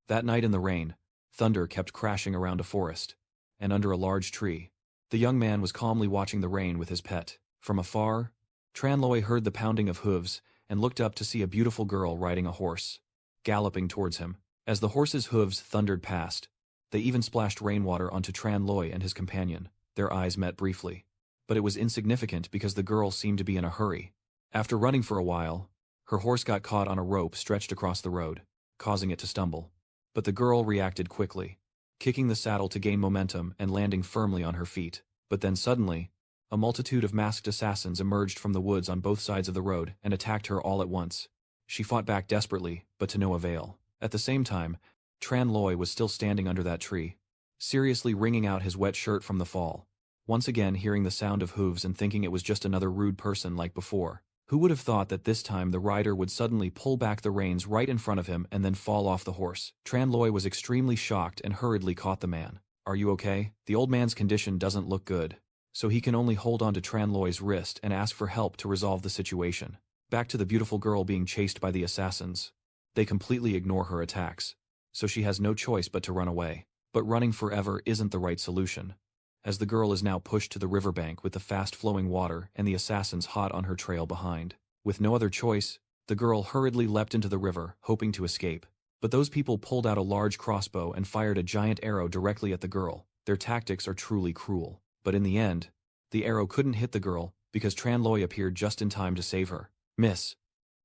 That night in the rain, thunder kept crashing around a forest. And under a large tree, the young man was calmly watching the rain with his pet. From afar, Tranloi heard the pounding of hooves and looked up to see a beautiful girl riding a horse, galloping towards him. As the horse's hooves thundered past, they even splashed rainwater onto Tranloi and his companion. Their eyes met briefly. But it was insignificant because the girl seemed to be in a hurry. After running for a while, her horse got caught on a rope stretched across the road, causing it to stumble. But the girl reacted quickly, kicking the saddle to gain momentum and landing firmly on her feet. But then suddenly, a multitude of masked assassins emerged from the woods on both sides of the road and attacked her all at once. She fought back desperately, but to no avail. At the same time, Tranloi was still standing under that tree, seriously wringing out his wet shirt from the fall, once again hearing the sound of hooves and thinking it was just another rude person like before. Who would have thought that this time the rider would suddenly pull back the reins right in front of him and then fall off the horse? Tranloi was extremely shocked and hurriedly caught the man. "Are you okay?" The old man's condition doesn't look good, so he can only hold on to Tranloi's wrist and ask for help to resolve the situation. Back to the beautiful girl being chased by the assassins. They completely ignore her attacks, so she has no choice but to run away. But running forever isn't the right solution, as the girl is now pushed to the riverbank with the fast-flowing water and the assassins hot on her trail behind. With no other choice, the girl hurriedly leapt into the river, hoping to escape. But those people pulled out a large crossbow and fired a giant arrow directly at the girl. Their tactics are truly cruel. But in the end, the arrow couldn't hit the girl because Tranloi appeared just in time to save her. "Miss,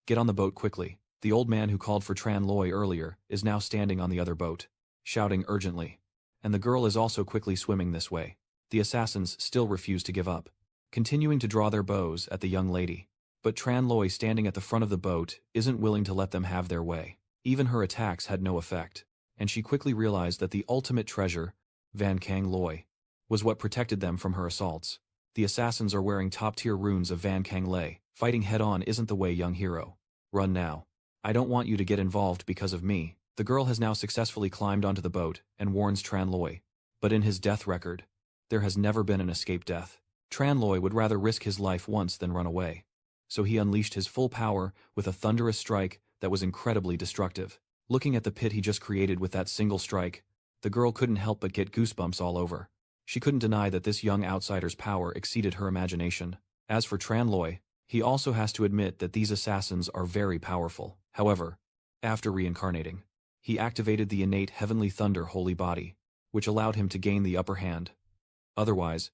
get on the boat quickly." The old man who called for Tranloi earlier is now standing on the other boat, shouting urgently. And the girl is also quickly swimming this way. The assassins still refuse to give up, continuing to draw their bows at the young lady. But Tranloi, standing at the front of the boat, isn't willing to let them have their way. Even her attacks had no effect, and she quickly realized that the ultimate treasure, Van Kang Loi, was what protected them from her assaults. The assassins are wearing top-tier runes of Van Kang Lei. Fighting head-on isn't the way, young hero. Run now. I don't want you to get involved because of me. The girl has now successfully climbed onto the boat and warns Tranloi. But in his death record, there has never been an escape death. Tranloi would rather risk his life once than run away. So he unleashed his full power with a thunderous strike that was incredibly destructive. Looking at the pit he just created with that single strike, the girl couldn't help but get goosebumps all over. She couldn't deny that this young outsider's power exceeded her imagination. As for Tranloi, he also has to admit that these assassins are very powerful. However, after reincarnating, he activated the innate heavenly thunder holy body, which allowed him to gain the upper hand. Otherwise,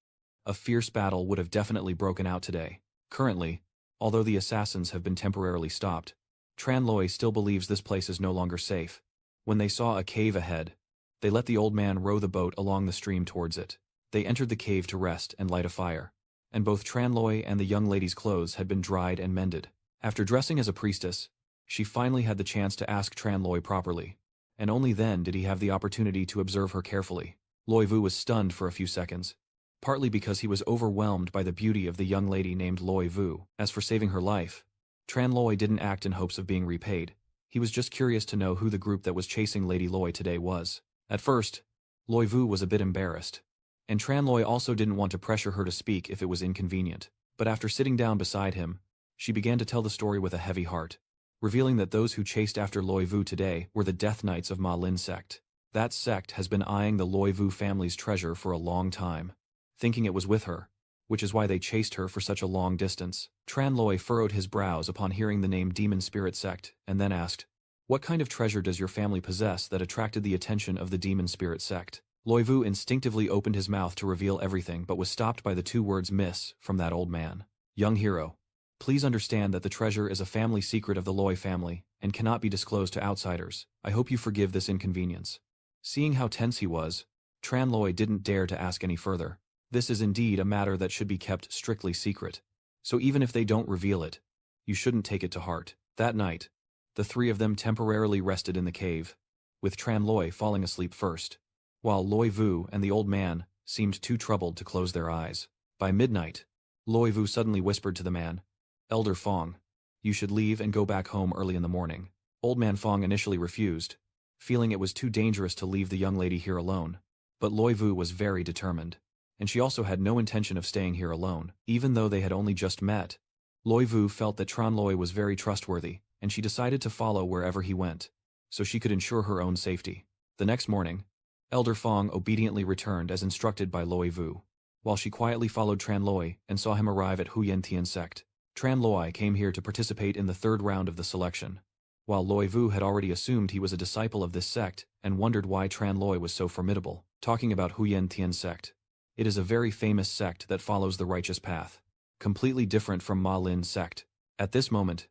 a fierce battle would have definitely broken out today. Currently, although the assassins have been temporarily stopped, Tranloi still believes this place is no longer safe. When they saw a cave ahead, they let the old man row the boat along the stream towards it. They entered the cave to rest and light a fire, and both Tranloi and the young lady's clothes had been dried and mended. After dressing as a priestess, she finally had the chance to ask Tranloi properly, and only then did he have the opportunity to observe her carefully. Loi Vu was stunned for a few seconds, partly because he was overwhelmed by the beauty of the young lady named Loi Vu. As for saving her life, Tranloi didn't act in hopes of being repaid. He was just curious to know who the group that was chasing Lady Loi today was. At first, Loi Vu was a bit embarrassed, and Tranloi also didn't want to pressure her to speak if it was inconvenient. But after sitting down beside him, she began to tell the story with a heavy heart, revealing that those who chased after Loi Vu today were the Death Knights of Ma Lin sect. That sect has been eyeing the Loi Vu family's treasure for a long time, thinking it was with her, which is why they chased her for such a long distance. Tranloi furrowed his brows upon hearing the name Demon Spirit Sect, and then asked, "What kind of treasure does your family possess that attracted the attention of the Demon Spirit Sect?" Loi Vu instinctively opened his mouth to reveal everything but was stopped by the two words "miss" from that old man. "Young hero, please understand that the treasure is a family secret of the Loi family and cannot be disclosed to outsiders. I hope you forgive this inconvenience." Seeing how tense he was, Tranloi didn't dare to ask any further. This is indeed a matter that should be kept strictly secret, so even if they don't reveal it, you shouldn't take it to heart. That night, the three of them temporarily rested in the cave, with Tranloi falling asleep first, while Loi Vu and the old man seemed too troubled to close their eyes. By midnight, Loi Vu suddenly whispered to the man, "Elder Fong, you should leave and go back home early in the morning." Old man Fong initially refused, feeling it was too dangerous to leave the young lady here alone, but Loi Vu was very determined, and she also had no intention of staying here alone. Even though they had only just met, Loi Vu felt that Tranloi was very trustworthy, and she decided to follow wherever he went. so she could ensure her own safety. The next morning, Elder Fong obediently returned as instructed by Loi Vu, while she quietly followed Tran Loi and saw him arrive at Huyen Tian sect. Tran Loi came here to participate in the third round of the selection, while Loi Vu had already assumed he was a disciple of this sect and wondered why Tran Loi was so formidable. Talking about Huyen Tian sect, it is a very famous sect that follows the righteous path, completely different from Ma Lin sect. At this moment,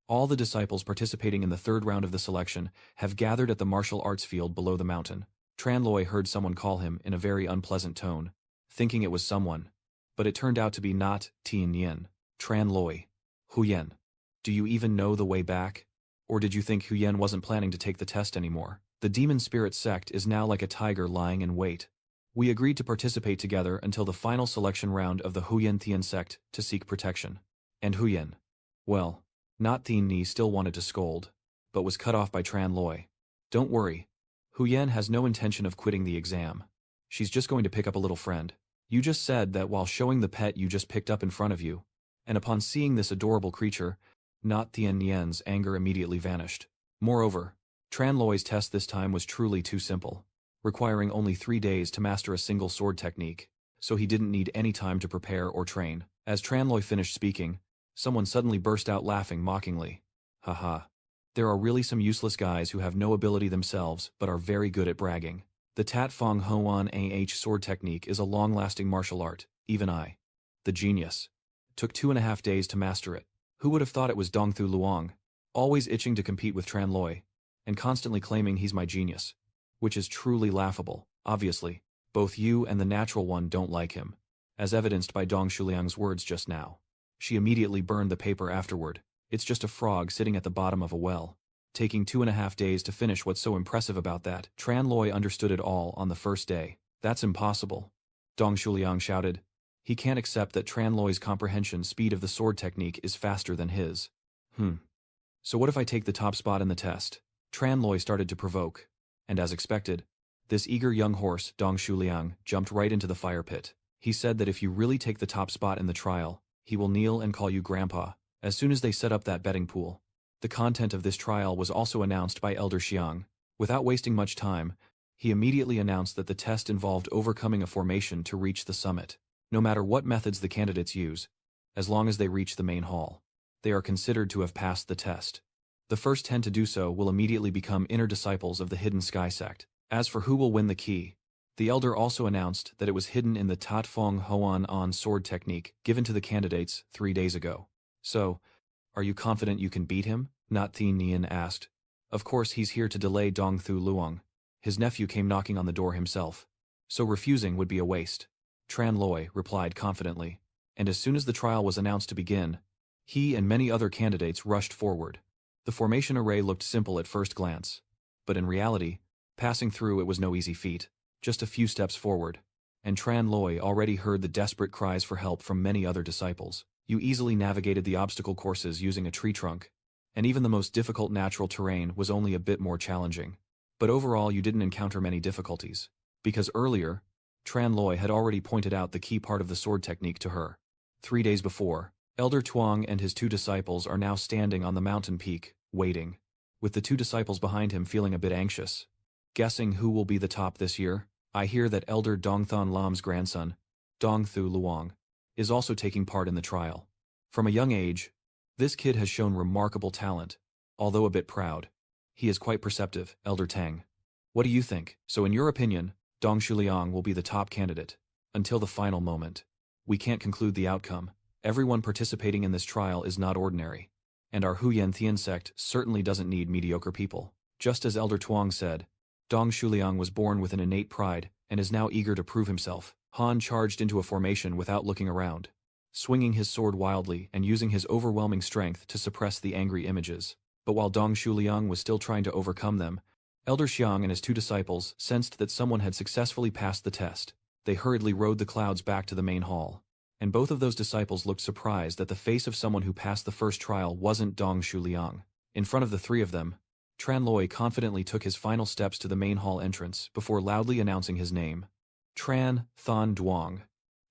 all the disciples participating in the third round of the selection have gathered at the martial arts field below the mountain. Tran Loi heard someone call him in a very unpleasant tone, thinking it was someone, but it turned out to be not Tian Yin. Tran Loi. Huyen. Do you even know the way back? Or did you think Huyen wasn't planning to take the test anymore? The demon spirit sect is now like a tiger lying in wait. We agreed to participate together until the final selection round of the Huyen Tian sect to seek protection. And Huyen. Well, not Tien Ni still wanted to scold, but was cut off by Tran Loi. Don't worry. Huyen has no intention of quitting the exam. She's just going to pick up a little friend. You just said that while showing the pet you just picked up in front of you, and upon seeing this adorable creature, not Tien Nien's anger immediately vanished. Moreover, Tran Loi's test this time was truly too simple, requiring only 3 days to master a single sword technique, so he didn't need any time to prepare or train. As Tran Loi finished speaking, someone suddenly burst out laughing mockingly. Haha. There are really some useless guys who have no ability themselves but are very good at bragging. The Tat Fong Hoan Ah sword technique is a long-lasting martial art, even I, the genius, took 2.5 days to master it. Who would have thought it was Dong Thu Luong, always itching to compete with Tran Loi, and constantly claiming he's my genius, which is truly laughable. Obviously, both you and the natural one don't like him, as evidenced by Dong Shuliang's words just now. She immediately burned the paper afterward. It's just a frog sitting at the bottom of a well. Taking 2.5 days to finish. What's so impressive about that? Tran Loi understood it all on the first day. That's impossible. Dong Shuliang shouted. He can't accept that Tran Loi's comprehension speed of the sword technique is faster than his. So what if I take the top spot in the test? Tran Loi started to provoke, and as expected, this eager young horse, Dong Shuliang, jumped right into the fire pit. He said that if you really take the top spot in the trial, he will kneel and call you Grandpa. As soon as they set up that betting pool, the content of this trial was also announced by Elder Xiang. Without wasting much time, he immediately announced that the test involved overcoming a formation to reach the summit. No matter what methods the candidates use, as long as they reach the main hall, they are considered to have passed the test. The first 10 to do so will immediately become inner disciples of the Hidden Sky sect. As for who will win the key, the elder also announced that it was hidden in the Tat Fong Hoan An sword technique given to the candidates 3 days ago. So, are you confident you can beat him? Not Thi Nian asked. Of course he's here to delay Dong Thu Luong. His nephew came knocking on the door himself, so refusing would be a waste. Tran Loi replied confidently, and as soon as the trial was announced to begin, he and many other candidates rushed forward. The formation array looked simple at first glance, but in reality, passing through it was no easy feat, just a few steps forward, and Tran Loi already heard the desperate cries for help from many other disciples. You easily navigated the obstacle courses using a tree trunk, and even the most difficult natural terrain was only a bit more challenging. But overall you didn't encounter many difficulties, because earlier, Tran Loi had already pointed out the key part of the sword technique to her. 3 days before, Elder Tuong and his 2 disciples are now standing on the mountain peak, waiting, with the 2 disciples behind him feeling a bit anxious. Guessing who will be the top this year? I hear that Elder Dongthon Lam's grandson, Dong Thu Luong, is also taking part in the trial. From a young age, this kid has shown remarkable talent, although a bit proud. He is quite perceptive, Elder Tang. What do you think? So in your opinion, Dong Shuliang will be the top candidate, until the final moment. We can't conclude the outcome. Everyone participating in this trial is not ordinary, and our Huyen Thien sect certainly doesn't need mediocre people. Just as Elder Tuong said, Dong Shuliang was born with an innate pride and is now eager to prove himself. Han charged into a formation without looking around, swinging his sword wildly and using his overwhelming strength to suppress the angry images. But while Dong Shuliang was still trying to overcome them, Elder Xiang and his 2 disciples sensed that someone had successfully passed the test. They hurriedly rode the clouds back to the main hall, and both of those disciples looked surprised that the face of someone who passed the first trial wasn't Dong Shuliang. In front of the 3 of them, Tran Loi confidently took his final steps to the main hall entrance before loudly announcing his name. Tran Thon Duong.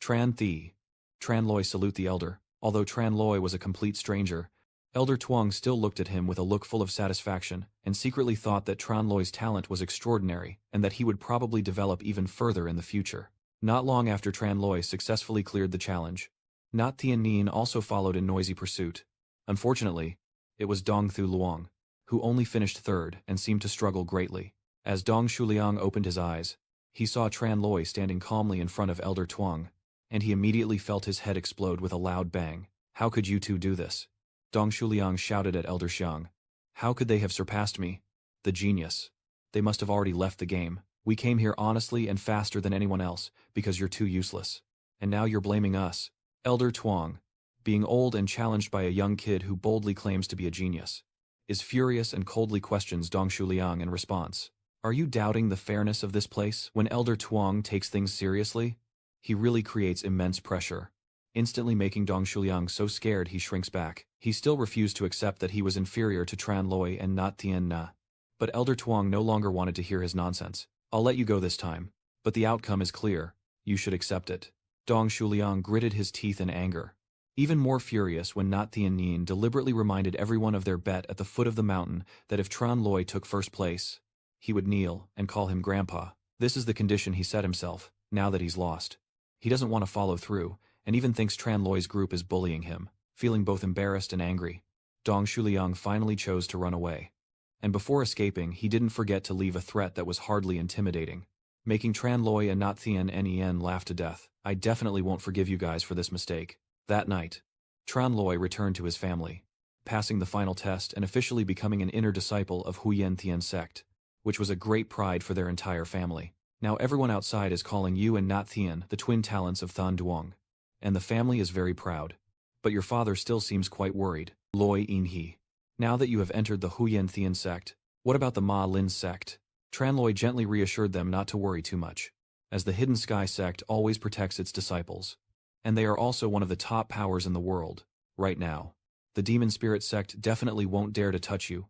Tran Thi. Tran Loi salute the elder. Although Tran Loi was a complete stranger, Elder Tuong still looked at him with a look full of satisfaction, and secretly thought that Tran Loi's talent was extraordinary, and that he would probably develop even further in the future. Not long after Tran Loi successfully cleared the challenge, Not Thien Nien also followed in noisy pursuit. Unfortunately, it was Dong Thu Luong, who only finished third and seemed to struggle greatly. As Dong Shuliang opened his eyes, he saw Tran Loi standing calmly in front of Elder Tuong, and he immediately felt his head explode with a loud bang. How could you two do this? Dong Shuliang shouted at Elder Xiang. How could they have surpassed me? The genius. They must have already left the game. We came here honestly and faster than anyone else, because you're too useless. And now you're blaming us. Elder Tuong, being old and challenged by a young kid who boldly claims to be a genius, is furious and coldly questions Dong Shuliang in response. Are you doubting the fairness of this place? When Elder Tuong takes things seriously, he really creates immense pressure, instantly making Dong Shuliang so scared he shrinks back. He still refused to accept that he was inferior to Tran Loi and Not Thien Na. But Elder Tuong no longer wanted to hear his nonsense. I'll let you go this time, but the outcome is clear. You should accept it. Dong Shuliang gritted his teeth in anger, even more furious when Not Thien Nien deliberately reminded everyone of their bet at the foot of the mountain that if Tran Loi took first place, he would kneel and call him Grandpa. This is the condition he set himself, now that he's lost. He doesn't want to follow through, and even thinks Tran Loi's group is bullying him. Feeling both embarrassed and angry, Dong Shuliang finally chose to run away. And before escaping, he didn't forget to leave a threat that was hardly intimidating, making Tran Loi and Not Thien Nien laugh to death. I definitely won't forgive you guys for this mistake. That night, Tran Loi returned to his family, passing the final test and officially becoming an inner disciple of Huyen Thien sect, which was a great pride for their entire family. Now everyone outside is calling you and Not Thien the twin talents of Than Duong, and the family is very proud. But your father still seems quite worried. Loi In He. Now that you have entered the Huyen Thien sect, what about the Ma Lin sect? Tran Loi gently reassured them not to worry too much, as the Hidden Sky sect always protects its disciples, and they are also one of the top powers in the world. Right now, the Demon Spirit sect definitely won't dare to touch you,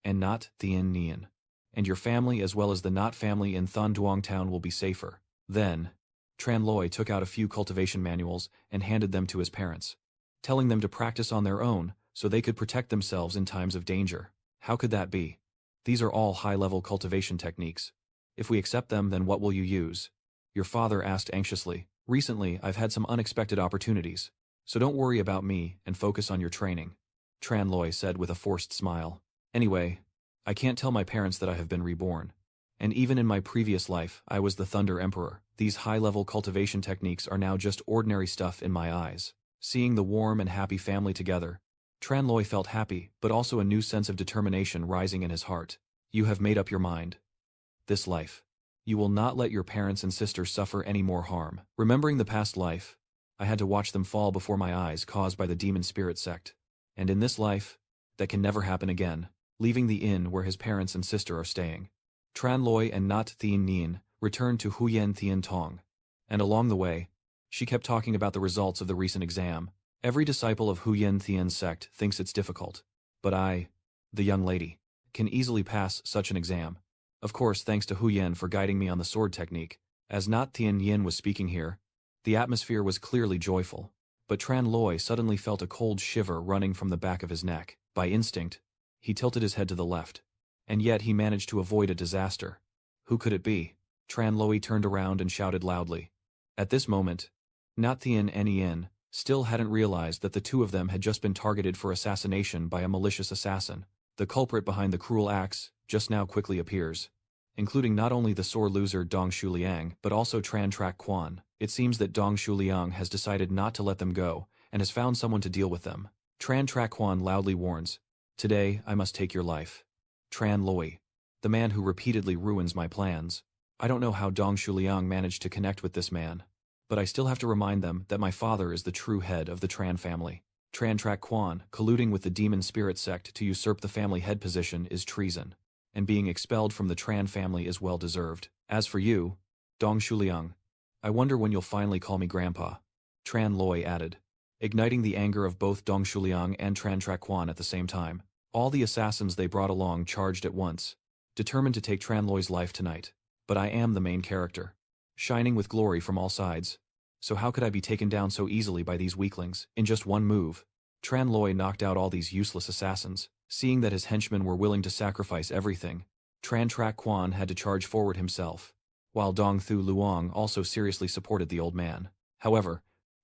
and Not Thien Nien. And your family as well as the Not family in Than Duong town will be safer. Then, Tran Loi took out a few cultivation manuals and handed them to his parents, telling them to practice on their own so they could protect themselves in times of danger. How could that be? These are all high-level cultivation techniques. If we accept them, then what will you use? Your father asked anxiously. Recently, I've had some unexpected opportunities, so don't worry about me and focus on your training, Tran Loi said with a forced smile. Anyway, I can't tell my parents that I have been reborn. And even in my previous life, I was the Thunder Emperor. These high-level cultivation techniques are now just ordinary stuff in my eyes. Seeing the warm and happy family together, Tran Loi felt happy, but also a new sense of determination rising in his heart. You have made up your mind. This life. You will not let your parents and sister suffer any more harm. Remembering the past life, I had to watch them fall before my eyes caused by the Demon Spirit sect. And in this life, that can never happen again. Leaving the inn where his parents and sister are staying, Tran Loi and Not Thien Nien returned to Huyen Thien Tong. And along the way, she kept talking about the results of the recent exam. Every disciple of Huyen Thien's sect thinks it's difficult, but I, the young lady, can easily pass such an exam. Of course, thanks to Huyen for guiding me on the sword technique. As Not Thien Yin was speaking here, the atmosphere was clearly joyful, but Tran Loi suddenly felt a cold shiver running from the back of his neck. By instinct, he tilted his head to the left, and yet he managed to avoid a disaster. Who could it be? Tran Loi turned around and shouted loudly. At this moment, Not Thien Nien still hadn't realized that the two of them had just been targeted for assassination by a malicious assassin. The culprit behind the cruel acts just now quickly appears, including not only the sore loser Dong Shuliang but also Tran Trak Quan. It seems that Dong Shuliang has decided not to let them go and has found someone to deal with them. Tran Trak Quan loudly warns, "Today I must take your life. Tran Loi, the man who repeatedly ruins my plans." I don't know how Dong Shuliang managed to connect with this man, but I still have to remind them that my father is the true head of the Tran family. Tran Trak Quan colluding with the Demon Spirit sect to usurp the family head position is treason, and being expelled from the Tran family is well deserved. As for you, Dong Shuliang, I wonder when you'll finally call me Grandpa, Tran Loi added, igniting the anger of both Dong Shuliang and Tran Trak Quan at the same time. All the assassins they brought along charged at once, determined to take Tran Loi's life tonight. But I am the main character, shining with glory from all sides. So how could I be taken down so easily by these weaklings, in just one move? Tran Loi knocked out all these useless assassins. Seeing that his henchmen were willing to sacrifice everything, Tran Trak Quan had to charge forward himself, while Dong Thu Luong also seriously supported the old man. However,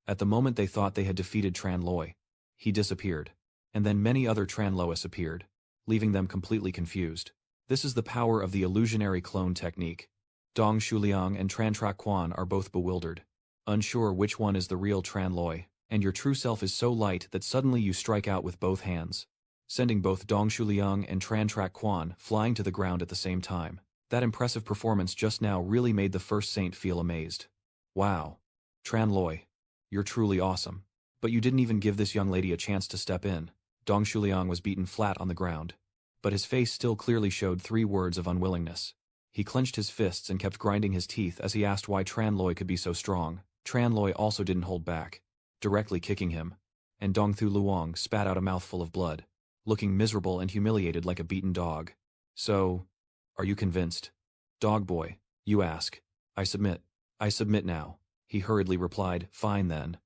at the moment they thought they had defeated Tran Loi, he disappeared, and then many other Tran Lois appeared, leaving them completely confused. This is the power of the illusionary clone technique. Dong Shuliang and Tran Trak Quan are both bewildered, unsure which one is the real Tran Loi, and your true self is so light that suddenly you strike out with both hands, sending both Dong Shuliang and Tran Trak Quan flying to the ground at the same time. That impressive performance just now really made the first saint feel amazed. Wow. Tran Loi, you're truly awesome. But you didn't even give this young lady a chance to step in. Dong Shuliang was beaten flat on the ground, but his face still clearly showed 3 words of unwillingness. He clenched his fists and kept grinding his teeth as he asked why Tran Loi could be so strong. Tran Loi also didn't hold back, directly kicking him, and Dong Thu Luong spat out a mouthful of blood, looking miserable and humiliated like a beaten dog. So, are you convinced? Dog boy, you ask. I submit now. He hurriedly replied, fine then.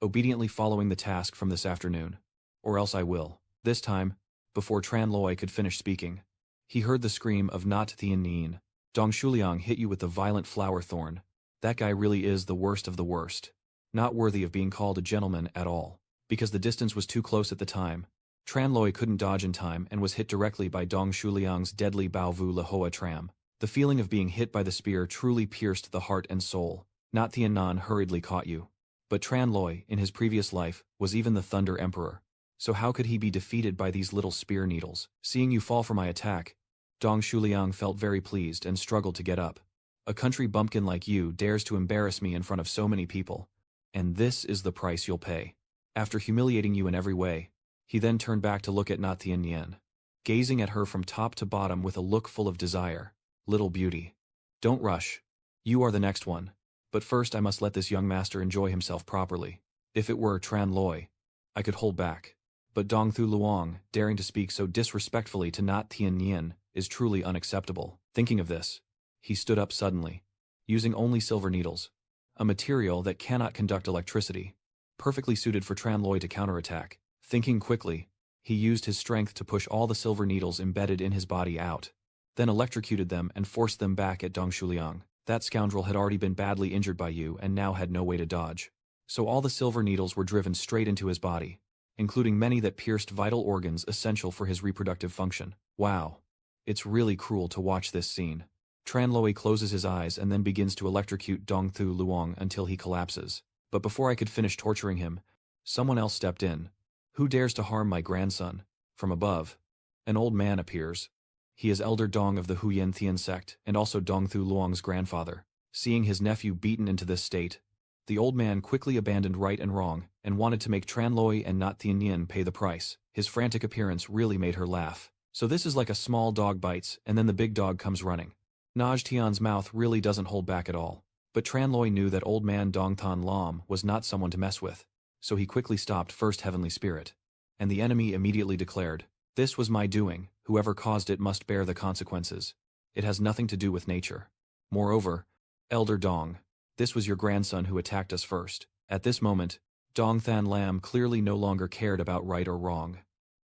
Obediently following the task from this afternoon. Or else I will. This time, before Tran Loi could finish speaking, he heard the scream of Not Thien Nien. Dong Shuliang hit you with the violent flower thorn. That guy really is the worst of the worst. Not worthy of being called a gentleman at all. Because the distance was too close at the time, Tran Loi couldn't dodge in time and was hit directly by Dong Shuliang's deadly Bao Vu La Hoa Tram. The feeling of being hit by the spear truly pierced the heart and soul. Not Thien Nan hurriedly caught you. But Tran Loi, in his previous life, was even the Thunder Emperor. So how could he be defeated by these little spear needles? Seeing you fall for my attack, Dong Shuliang felt very pleased and struggled to get up. A country bumpkin like you dares to embarrass me in front of so many people. And this is the price you'll pay. After humiliating you in every way, he then turned back to look at Not Thien Nien, gazing at her from top to bottom with a look full of desire. Little beauty. Don't rush. You are the next one. But first I must let this young master enjoy himself properly. If it were Tran Loi, I could hold back. But Dong Thu Luong, daring to speak so disrespectfully to Not Thien Nien, is truly unacceptable. Thinking of this, he stood up suddenly, using only silver needles, a material that cannot conduct electricity, perfectly suited for Tran Loi to counterattack. Thinking quickly, he used his strength to push all the silver needles embedded in his body out, then electrocuted them and forced them back at Dong Shuliang. That scoundrel had already been badly injured by you and now had no way to dodge. So all the silver needles were driven straight into his body, including many that pierced vital organs essential for his reproductive function. Wow. It's really cruel to watch this scene. Tran Loi closes his eyes and then begins to electrocute Dong Thu Luong until he collapses. But before I could finish torturing him, someone else stepped in. Who dares to harm my grandson? From above, an old man appears. He is Elder Dong of the Huyen Thien sect and also Dong Thu Luong's grandfather. Seeing his nephew beaten into this state, the old man quickly abandoned right and wrong and wanted to make Tran Loi and Not Thien Nien pay the price. His frantic appearance really made her laugh. So this is like a small dog bites and then the big dog comes running. Naj Tian's mouth really doesn't hold back at all. But Tran Loi knew that old man Dong Thon Lam was not someone to mess with. So he quickly stopped First Heavenly Spirit. And the enemy immediately declared, "This was my doing, whoever caused it must bear the consequences. It has nothing to do with nature. Moreover, Elder Dong, this was your grandson who attacked us first." At this moment, Dong Than Lam clearly no longer cared about right or wrong,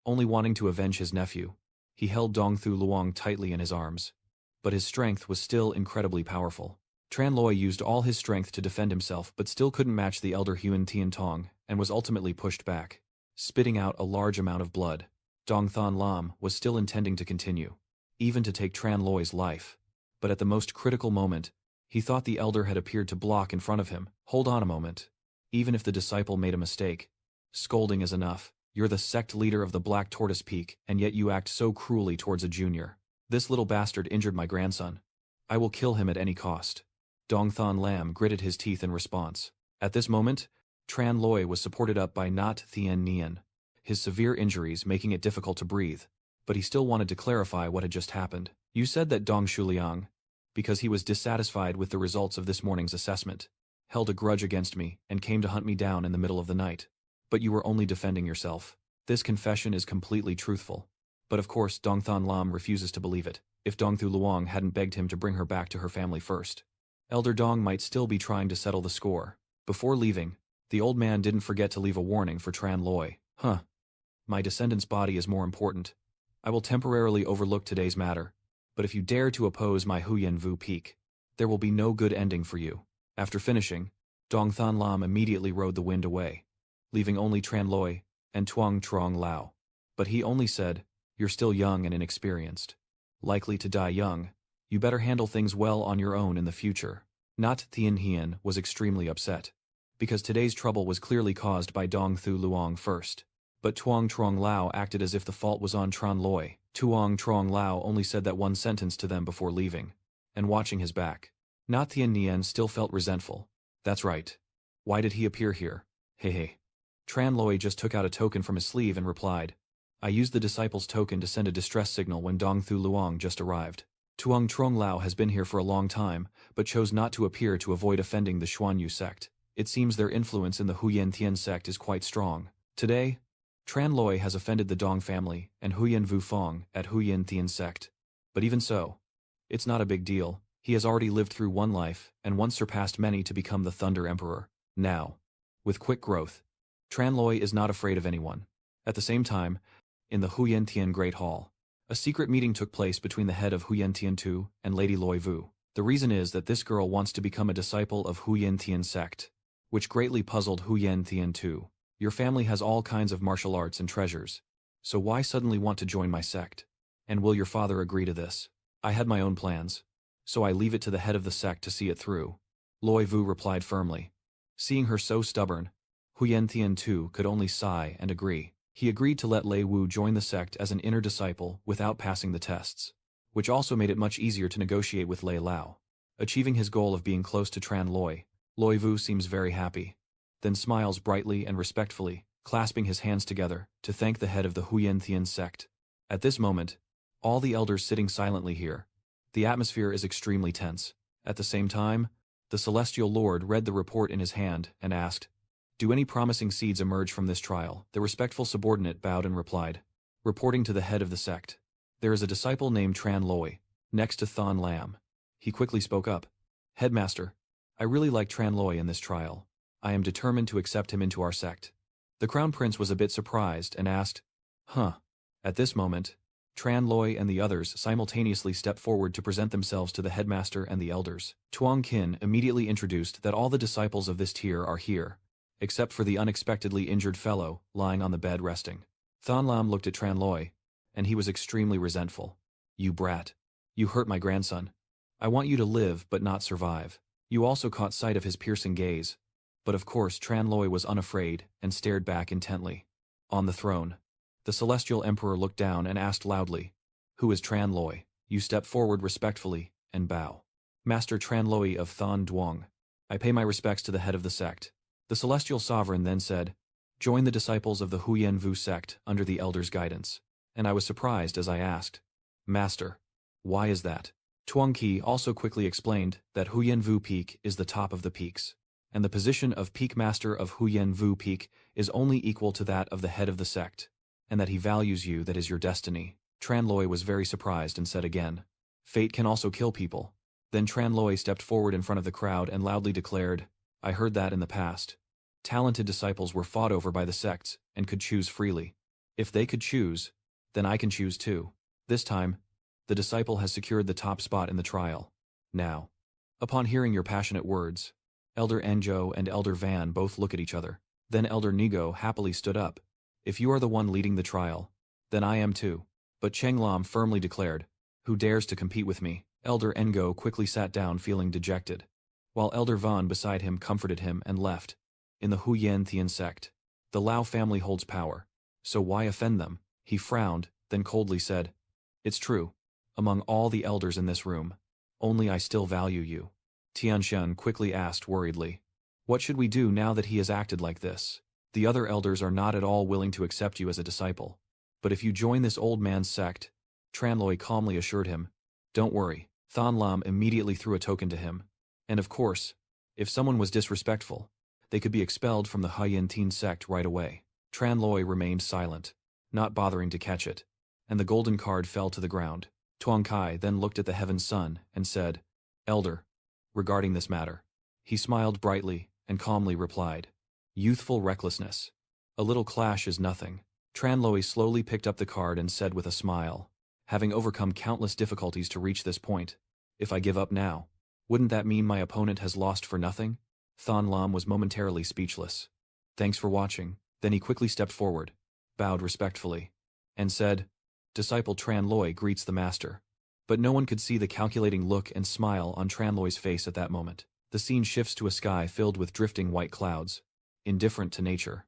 only wanting to avenge his nephew. He held Dong Thu Luong tightly in his arms. But his strength was still incredibly powerful. Tran Loi used all his strength to defend himself but still couldn't match the elder Huan Tian Tong and was ultimately pushed back, spitting out a large amount of blood. Dong Thon Lam was still intending to continue, even to take Tran Loi's life. But at the most critical moment, he thought the elder had appeared to block in front of him. Hold on a moment. Even if the disciple made a mistake, scolding is enough. You're the sect leader of the Black Tortoise Peak, and yet you act so cruelly towards a junior. This little bastard injured my grandson. I will kill him at any cost. Dong Thon Lam gritted his teeth in response. At this moment, Tran Loi was supported up by Not Thien Nien, his severe injuries making it difficult to breathe, but he still wanted to clarify what had just happened. You said that Dong Shuliang, because he was dissatisfied with the results of this morning's assessment, held a grudge against me and came to hunt me down in the middle of the night. But you were only defending yourself. This confession is completely truthful. But of course Dong Thon Lam refuses to believe it. If Dong Thu Luong hadn't begged him to bring her back to her family first, Elder Dong might still be trying to settle the score. Before leaving, the old man didn't forget to leave a warning for Tran Loi. My descendant's body is more important. I will temporarily overlook today's matter, but if you dare to oppose my Huyen Vu peak, there will be no good ending for you. After finishing, Dong Than Lam immediately rode the wind away, leaving only Tran Loi and Tuong Trong Lao. But he only said, "You're still young and inexperienced. Likely to die young. You better handle things well on your own in the future." Not Thien Hien was extremely upset, because today's trouble was clearly caused by Dong Thu Luong first. But Tuong Trong Lao acted as if the fault was on Tran Loi. Tuong Trong Lao only said that one sentence to them before leaving, and watching his back. Not Thien Nien still felt resentful. That's right. Why did he appear here? Hey. Tran Loi just took out a token from his sleeve and replied, "I used the disciple's token to send a distress signal when Dong Thu Luong just arrived. Tuong Trong Lao has been here for a long time, but chose not to appear to avoid offending the Xuanyu sect. It seems their influence in the Huyen Tien sect is quite strong. Today, Tran Loi has offended the Dong family and Huyen Vu Fong at Huyen Tien sect. But even so, it's not a big deal. He has already lived through one life and once surpassed many to become the Thunder Emperor. Now, with quick growth, Tran Loi is not afraid of anyone." At the same time, in the Huyen Tien Great Hall, a secret meeting took place between the head of Huyen Tien Tu and Lady Loi Vu. The reason is that this girl wants to become a disciple of Huyen Tien sect, which greatly puzzled Huyen Tien Tu. "Your family has all kinds of martial arts and treasures, so why suddenly want to join my sect? And will your father agree to this? I had my own plans, so I leave it to the head of the sect to see it through." Loi Vu replied firmly. Seeing her so stubborn, Huyen Tien Tu could only sigh and agree. He agreed to let Lei Wu join the sect as an inner disciple without passing the tests, which also made it much easier to negotiate with Lei Lao. Achieving his goal of being close to Tran Loi, Loi Vu seems very happy, then smiles brightly and respectfully, clasping his hands together to thank the head of the Huyen Tien sect. At this moment, all the elders sitting silently here. The atmosphere is extremely tense. At the same time, the Celestial Lord read the report in his hand and asked, "Do any promising seeds emerge from this trial?" The respectful subordinate bowed and replied, reporting to the head of the sect, "There is a disciple named Tran Loi, next to Thon Lam." He quickly spoke up, "Headmaster, I really like Tran Loi in this trial. I am determined to accept him into our sect." The Crown Prince was a bit surprised and asked, "Huh?" At this moment, Tran Loi and the others simultaneously stepped forward to present themselves to the headmaster and the elders. Tuong Qin immediately introduced that all the disciples of this tier are here, except for the unexpectedly injured fellow lying on the bed resting. Thon Lam looked at Tran Loi, and he was extremely resentful. "You brat. You hurt my grandson. I want you to live but not survive." You also caught sight of his piercing gaze, but of course Tran Loi was unafraid and stared back intently. On the throne, the Celestial Emperor looked down and asked loudly, "Who is Tran Loi?" You step forward respectfully and bow. "Master Tran Loi of Than Duong. I pay my respects to the head of the sect." The Celestial Sovereign then said, "Join the disciples of the Huyen Vu sect under the elders' guidance." And I was surprised as I asked, "Master, why is that?" Tuong Qi also quickly explained that Huyen Vu Peak is the top of the peaks, and the position of Peak Master of Huyen Vu Peak is only equal to that of the head of the sect, and that he values you, that is your destiny. Tran Loi was very surprised and said again, "Fate can also kill people." Then Tran Loi stepped forward in front of the crowd and loudly declared, "I heard that in the past. Talented disciples were fought over by the sects and could choose freely. If they could choose, then I can choose too. This time, the disciple has secured the top spot in the trial. Now, upon hearing your passionate words, Elder Enjo and Elder Van both look at each other. Then Elder Nigo happily stood up. If you are the one leading the trial, then I am too." But Cheng Lam firmly declared, "Who dares to compete with me?" Elder Ngo quickly sat down feeling dejected, while Elder Van beside him comforted him and left. In the Huyen Tien sect, the Lao family holds power, so why offend them? He frowned, then coldly said, "It's true. Among all the elders in this room, only I still value you." Tianxian quickly asked worriedly, "What should we do now that he has acted like this? The other elders are not at all willing to accept you as a disciple. But if you join this old man's sect," Tran Loi calmly assured him, "don't worry." Thon Lam immediately threw a token to him, and of course, if someone was disrespectful, they could be expelled from the Huyen Tien sect right away. Tran Loi remained silent, not bothering to catch it, and the golden card fell to the ground. Tuong Kai then looked at the heaven's sun and said, "Elder, regarding this matter." He smiled brightly and calmly replied, "Youthful recklessness. A little clash is nothing. Tran Loi slowly picked up the card and said with a smile, having overcome countless difficulties to reach this point, if I give up now, wouldn't that mean my opponent has lost for nothing? Thon Lam was momentarily speechless. Thanks for watching. Then he quickly stepped forward, bowed respectfully, and said, Disciple Tran Loi greets the master. But no one could see the calculating look and smile on Tran Loi's face at that moment. The scene shifts to a sky filled with drifting white clouds, indifferent to nature.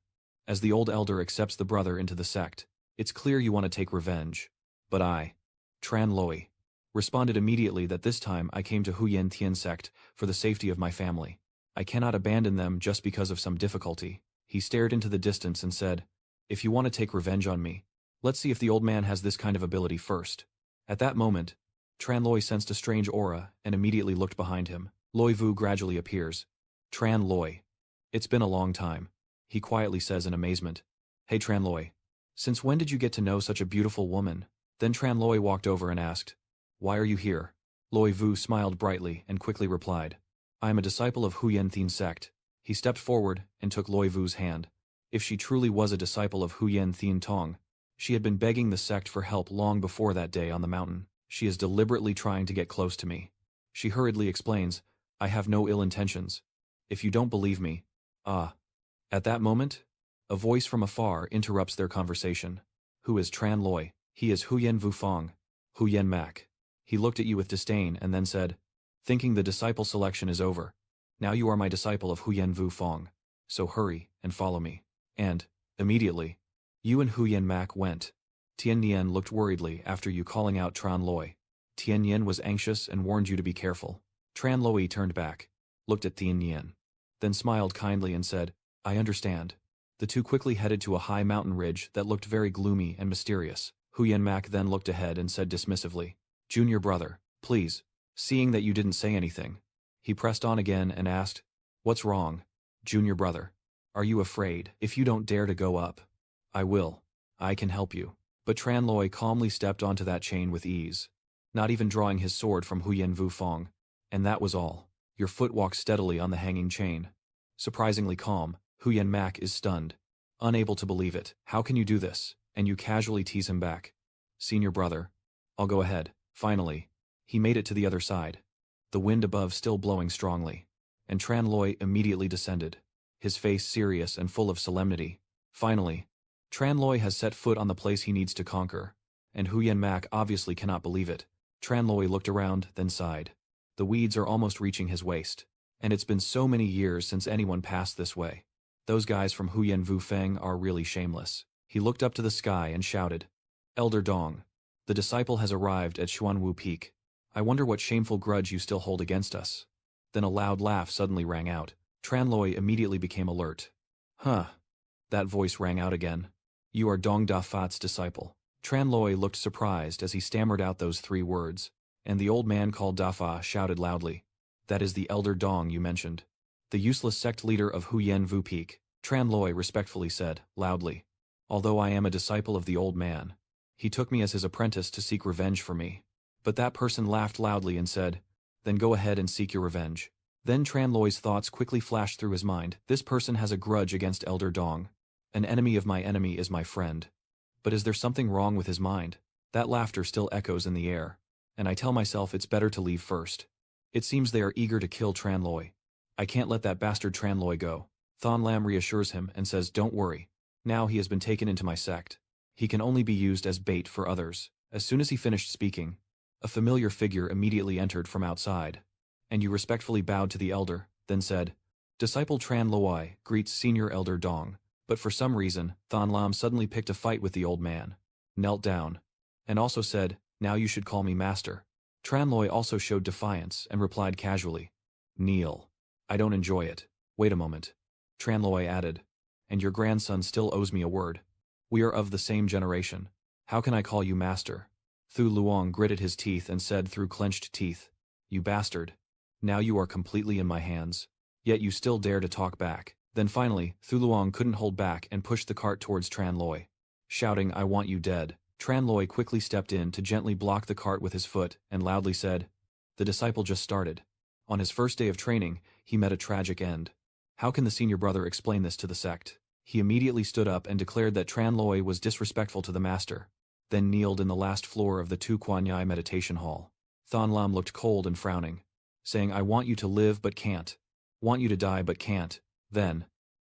As the old elder accepts the brother into the sect, it's clear you want to take revenge. But I, Tran Loi, responded immediately that this time I came to Huyen Tian sect for the safety of my family. I cannot abandon them just because of some difficulty. He stared into the distance and said, If you want to take revenge on me, let's see if the old man has this kind of ability first. At that moment, Tran Loi sensed a strange aura and immediately looked behind him. Loi Vu gradually appears. Tran Loi. It's been a long time, he quietly says in amazement. Hey Tran Loi. Since when did you get to know such a beautiful woman? Then Tran Loi walked over and asked, Why are you here? Loi Vu smiled brightly and quickly replied, I am a disciple of Huyen Thin sect. He stepped forward and took Loi Vu's hand. If she truly was a disciple of Huyen Thin Tong, she had been begging the sect for help long before that day on the mountain. She is deliberately trying to get close to me. She hurriedly explains, I have no ill intentions. If you don't believe me, At that moment, a voice from afar interrupts their conversation. Who is Tran Loi? He is Huyen Vu Fong, Huyen Mak. He looked at you with disdain and then said, Thinking the disciple selection is over. Now you are my disciple of Huyen Vu Fong. So hurry and follow me. And, immediately, you and Huyen Mak went. Tian Nian looked worriedly after you calling out Tran Loi. Tian Nian was anxious and warned you to be careful. Tran Loi turned back, looked at Tian Nian, then smiled kindly and said, I understand. The two quickly headed to a high mountain ridge that looked very gloomy and mysterious. Huyen Mak then looked ahead and said dismissively, Junior brother, please. Seeing that you didn't say anything, he pressed on again and asked, What's wrong, junior brother? Are you afraid? If you don't dare to go up, I will. I can help you. But Tran Loi calmly stepped onto that chain with ease, not even drawing his sword from Huyen Vu Fong. And that was all. Your foot walks steadily on the hanging chain. Surprisingly calm, Huyen Mak is stunned, unable to believe it. How can you do this? And you casually tease him back. Senior brother, I'll go ahead. Finally, he made it to the other side, the wind above still blowing strongly, and Tran Loi immediately descended, his face serious and full of solemnity. Finally, Tran Loi has set foot on the place he needs to conquer, and Huyen Mak obviously cannot believe it. Tran Loi looked around, then sighed. The weeds are almost reaching his waist, and it's been so many years since anyone passed this way. Those guys from Huyen Vu Feng are really shameless. He looked up to the sky and shouted, Elder Dong, the disciple has arrived at Xuanwu Peak. I wonder what shameful grudge you still hold against us. Then a loud laugh suddenly rang out. Tran Loi immediately became alert. Huh. That voice rang out again. You are Dong Da Fat's disciple. Tran Loi looked surprised as he stammered out those three words, and the old man called Da Fa shouted loudly, That is the Elder Dong you mentioned. The useless sect leader of Huyen Vu Peak, Tran Loi respectfully said, loudly. Although I am a disciple of the old man, he took me as his apprentice to seek revenge for me. But that person laughed loudly and said, Then go ahead and seek your revenge. Then Tran Loi's thoughts quickly flashed through his mind. This person has a grudge against Elder Dong. An enemy of my enemy is my friend. But is there something wrong with his mind? That laughter still echoes in the air, and I tell myself it's better to leave first. It seems they are eager to kill Tran Loi. I can't let that bastard Tran Loi go. Thon Lam reassures him and says, Don't worry. Now he has been taken into my sect. He can only be used as bait for others. As soon as he finished speaking, a familiar figure immediately entered from outside, and you respectfully bowed to the elder, then said, Disciple Tran Loi greets Senior Elder Dong. But for some reason, Thon Lam suddenly picked a fight with the old man, knelt down, and also said, Now you should call me master. Tran Loi also showed defiance and replied casually, Kneel. I don't enjoy it. Wait a moment. Tran Loi added, And your grandson still owes me a word. We are of the same generation. How can I call you master? Thu Luong gritted his teeth and said through clenched teeth, You bastard. Now you are completely in my hands. Yet you still dare to talk back. Then finally, Thu Luong couldn't hold back and pushed the cart towards Tran Loi. Shouting, I want you dead. Tran Loi quickly stepped in to gently block the cart with his foot and loudly said, The disciple just started. On his first day of training, he met a tragic end. How can the senior brother explain this to the sect? He immediately stood up and declared that Tran Loi was disrespectful to the master, then kneeled in the last floor of the Tu Kuan Yai meditation hall. Thon Lam looked cold and frowning, saying, "I want you to live but can't. Want you to die but can't." Then,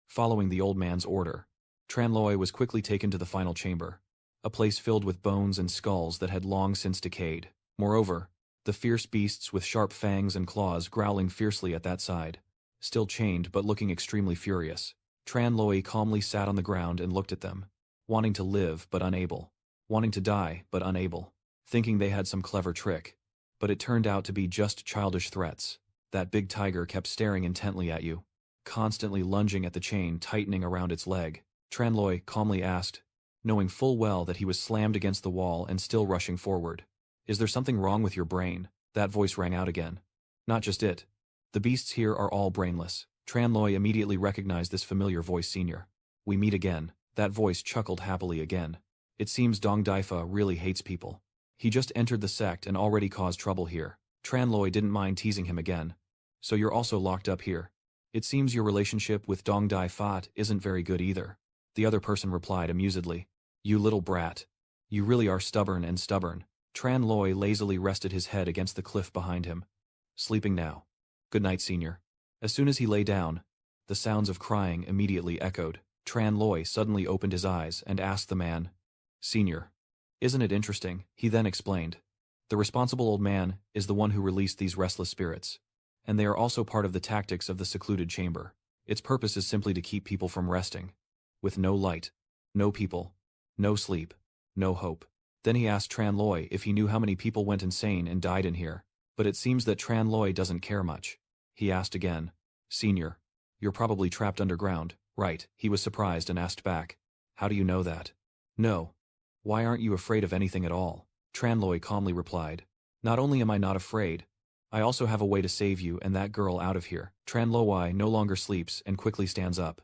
following the old man's order, Tran Loi was quickly taken to the final chamber, a place filled with bones and skulls that had long since decayed. Moreover, the fierce beasts with sharp fangs and claws growling fiercely at that side, still chained but looking extremely furious. Tran Loi calmly sat on the ground and looked at them, wanting to live but unable, wanting to die but unable, thinking they had some clever trick. But it turned out to be just childish threats. That big tiger kept staring intently at you, constantly lunging at the chain tightening around its leg. Tran Loi calmly asked, knowing full well that he was slammed against the wall and still rushing forward. "Is there something wrong with your brain?" That voice rang out again. "Not just it. The beasts here are all brainless." Tran Loi immediately recognized this familiar voice. "Senior. We meet again." That voice chuckled happily again. "It seems Dong Daifa really hates people. He just entered the sect and already caused trouble here." Tran Loi didn't mind teasing him again. "So you're also locked up here. It seems your relationship with Dong Dai Fat isn't very good either." The other person replied amusedly, "You little brat. You really are stubborn and stubborn." Tran Loi lazily rested his head against the cliff behind him. "Sleeping now. Good night, senior." As soon as he lay down, the sounds of crying immediately echoed. Tran Loi suddenly opened his eyes and asked the man, "Senior, isn't it interesting?" He then explained, "The responsible old man is the one who released these restless spirits, and they are also part of the tactics of the secluded chamber. Its purpose is simply to keep people from resting, with no light, no people, no sleep, no hope." Then he asked Tran Loi if he knew how many people went insane and died in here, but it seems that Tran Loi doesn't care much. He asked again, "Senior, you're probably trapped underground, right?" He was surprised and asked back, "How do you know that?" "No. Why aren't you afraid of anything at all?" Tran Loi calmly replied, "Not only am I not afraid, I also have a way to save you and that girl out of here." Tran Loi no longer sleeps and quickly stands up.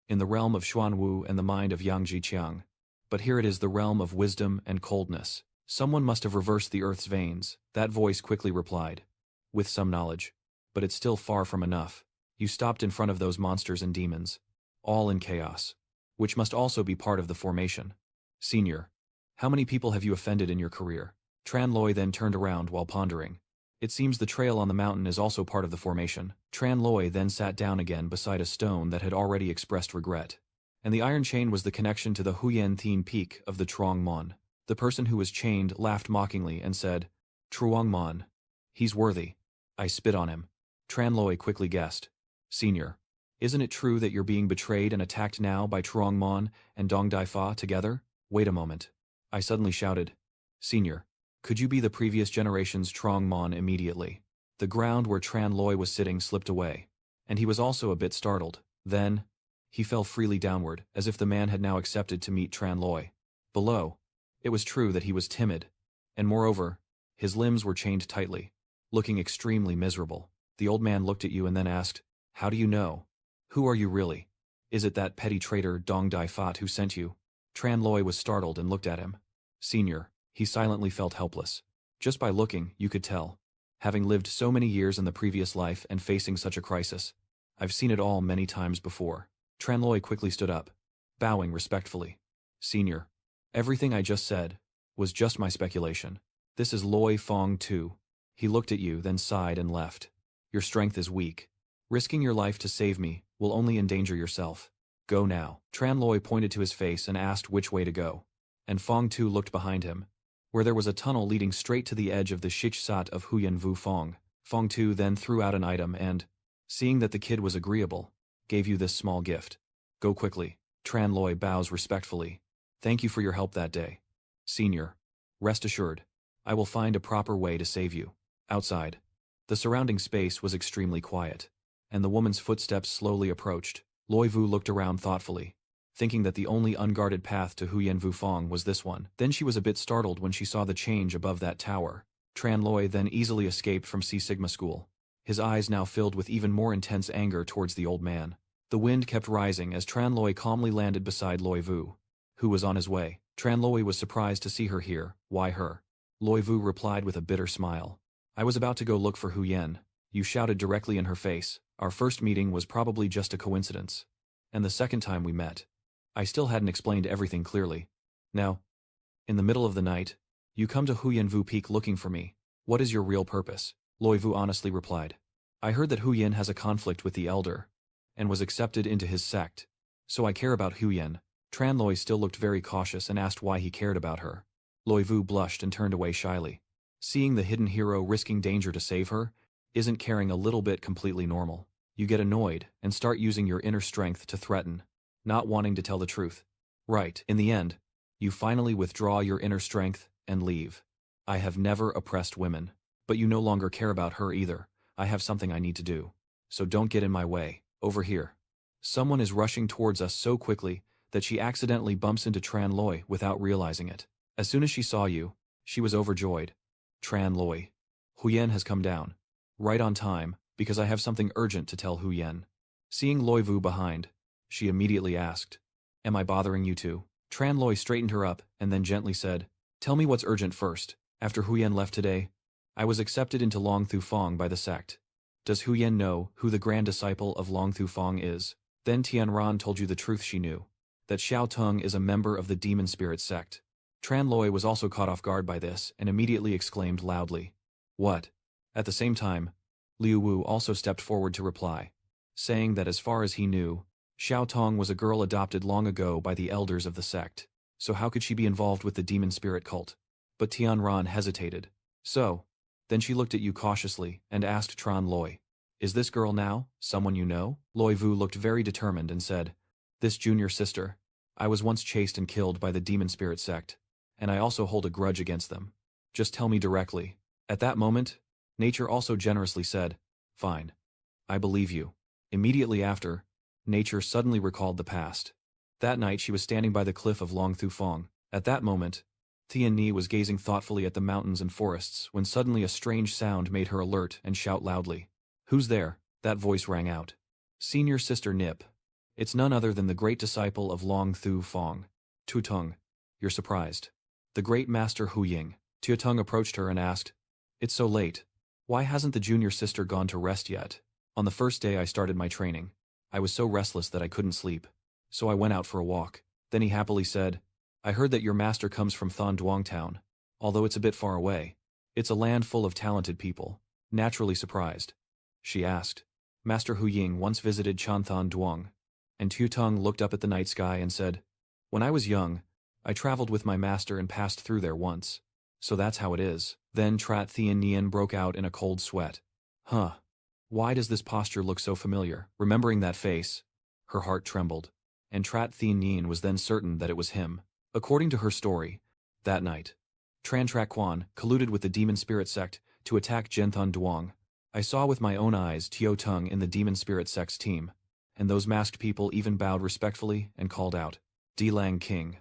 In the realm of Xuan Wu and the mind of Yang Jiqiang. But here it is, the realm of wisdom and coldness. "Someone must have reversed the earth's veins," that voice quickly replied. "With some knowledge. But it's still far from enough. You stopped in front of those monsters and demons, all in chaos, which must also be part of the formation. Senior, how many people have you offended in your career?" Tran Loi then turned around while pondering. "It seems the trail on the mountain is also part of the formation." Tran Loi then sat down again beside a stone that had already expressed regret. And the iron chain was the connection to the Huyen Thien Peak of the Truong Mon. The person who was chained laughed mockingly and said, "Truong Mon. He's worthy. I spit on him." Tran Loi quickly guessed, "Senior, isn't it true that you're being betrayed and attacked now by Truong Mon and Dong Dai Fa together?" "Wait a moment." I suddenly shouted, "Senior, could you be the previous generation's Truong Mon?" Immediately, the ground where Tran Loi was sitting slipped away, and he was also a bit startled. Then, he fell freely downward, as if the man had now accepted to meet Tran Loi. Below, it was true that he was timid, and moreover, his limbs were chained tightly, looking extremely miserable. The old man looked at you and then asked, "How do you know? Who are you really? Is it that petty traitor Dong Dai Fat who sent you?" Tran Loi was startled and looked at him. "Senior," he silently felt helpless. Just by looking, you could tell. Having lived so many years in the previous life and facing such a crisis, I've seen it all many times before. Tran Loi quickly stood up, bowing respectfully. "Senior, everything I just said was just my speculation. This is Loi Fong Tu." He looked at you, then sighed and left. "Your strength is weak. Risking your life to save me will only endanger yourself. Go now." Tran Loi pointed to his face and asked which way to go. And Fong Tu looked behind him, where there was a tunnel leading straight to the edge of the Shich Sat of Huyen Vu Fong. Fong Tu then threw out an item and, seeing that the kid was agreeable, gave you this small gift. Go quickly. Tran Loi bows respectfully. "Thank you for your help that day. Senior, rest assured, I will find a proper way to save you." Outside, the surrounding space was extremely quiet, and the woman's footsteps slowly approached. Loi Vu looked around thoughtfully, thinking that the only unguarded path to Huyen Vu Fong was this one. Then she was a bit startled when she saw the change above that tower. Tran Loi then easily escaped from C Sigma School, his eyes now filled with even more intense anger towards the old man. The wind kept rising as Tran Loi calmly landed beside Loi Vu, who was on his way. Tran Loi was surprised to see her here. "Why her?" Loi Vu replied with a bitter smile. "I was about to go look for Huyen. You shouted directly in her face. Our first meeting was probably just a coincidence. And the second time we met, I still hadn't explained everything clearly. Now, in the middle of the night, you come to Huyen Vu Peak looking for me. What is your real purpose? Loi Vu honestly replied. I heard that Huyen has a conflict with the elder, and was accepted into his sect. So I care about Huyen. Tran Loi still looked very cautious and asked why he cared about her. Loi Vu blushed and turned away shyly. Seeing the hidden hero risking danger to save her, isn't caring a little bit completely normal. You get annoyed and start using your inner strength to threaten, not wanting to tell the truth. Right, in the end, you finally withdraw your inner strength and leave. I have never oppressed women, but you no longer care about her either. I have something I need to do. So don't get in my way. Over here. Someone is rushing towards us so quickly that she accidentally bumps into Tran Loi without realizing it. As soon as she saw you, she was overjoyed. Tran Loi. Huyen has come down. Right on time, because I have something urgent to tell Huyen. Seeing Loi Vu behind, she immediately asked, Am I bothering you too? Tran Loi straightened her up and then gently said, Tell me what's urgent first. After Huyen left today, I was accepted into Long Thu Fong by the sect. Does Huyen know who the grand disciple of Long Thu Fong is? Then Tianran told you the truth she knew, that Xiao Tung is a member of the demon spirit sect. Tran Loi was also caught off guard by this and immediately exclaimed loudly, What? At the same time, Liu Wu also stepped forward to reply, saying that as far as he knew, Xiao Tong was a girl adopted long ago by the elders of the sect, so how could she be involved with the demon spirit cult? But Tianran hesitated. So, then she looked at you cautiously and asked Tran Loi, Is this girl now someone you know? Loi Vu looked very determined and said, This junior sister. I was once chased and killed by the demon spirit sect, and I also hold a grudge against them. Just tell me directly. At that moment, Nature also generously said, Fine. I believe you. Immediately after, Nature suddenly recalled the past. That night she was standing by the cliff of Long Thu Fong. At that moment, Tian Ni was gazing thoughtfully at the mountains and forests when suddenly a strange sound made her alert and shout loudly. Who's there? That voice rang out. Senior Sister Nip. It's none other than the great disciple of Long Thu Fong. Tu Tung. You're surprised. The great master Hu Ying. Tu Tung approached her and asked, It's so late. Why hasn't the junior sister gone to rest yet? On the first day I started my training, I was so restless that I couldn't sleep. So I went out for a walk. Then he happily said, I heard that your master comes from Thon Duong Town. Although it's a bit far away, it's a land full of talented people. Naturally surprised, she asked, Master Hu Ying once visited Chanthon Duong. And Tu Tung looked up at the night sky and said, When I was young, I traveled with my master and passed through there once. So that's how it is. Then Trat Thien Nien broke out in a cold sweat. Huh. Why does this posture look so familiar? Remembering that face, her heart trembled, and Trat Thien Nien was then certain that it was him. According to her story, that night, Tran Trak Quan colluded with the demon spirit sect to attack Jinthon Duong. I saw with my own eyes Tio Tung in the demon spirit sect's team, and those masked people even bowed respectfully and called out, Di Lang King.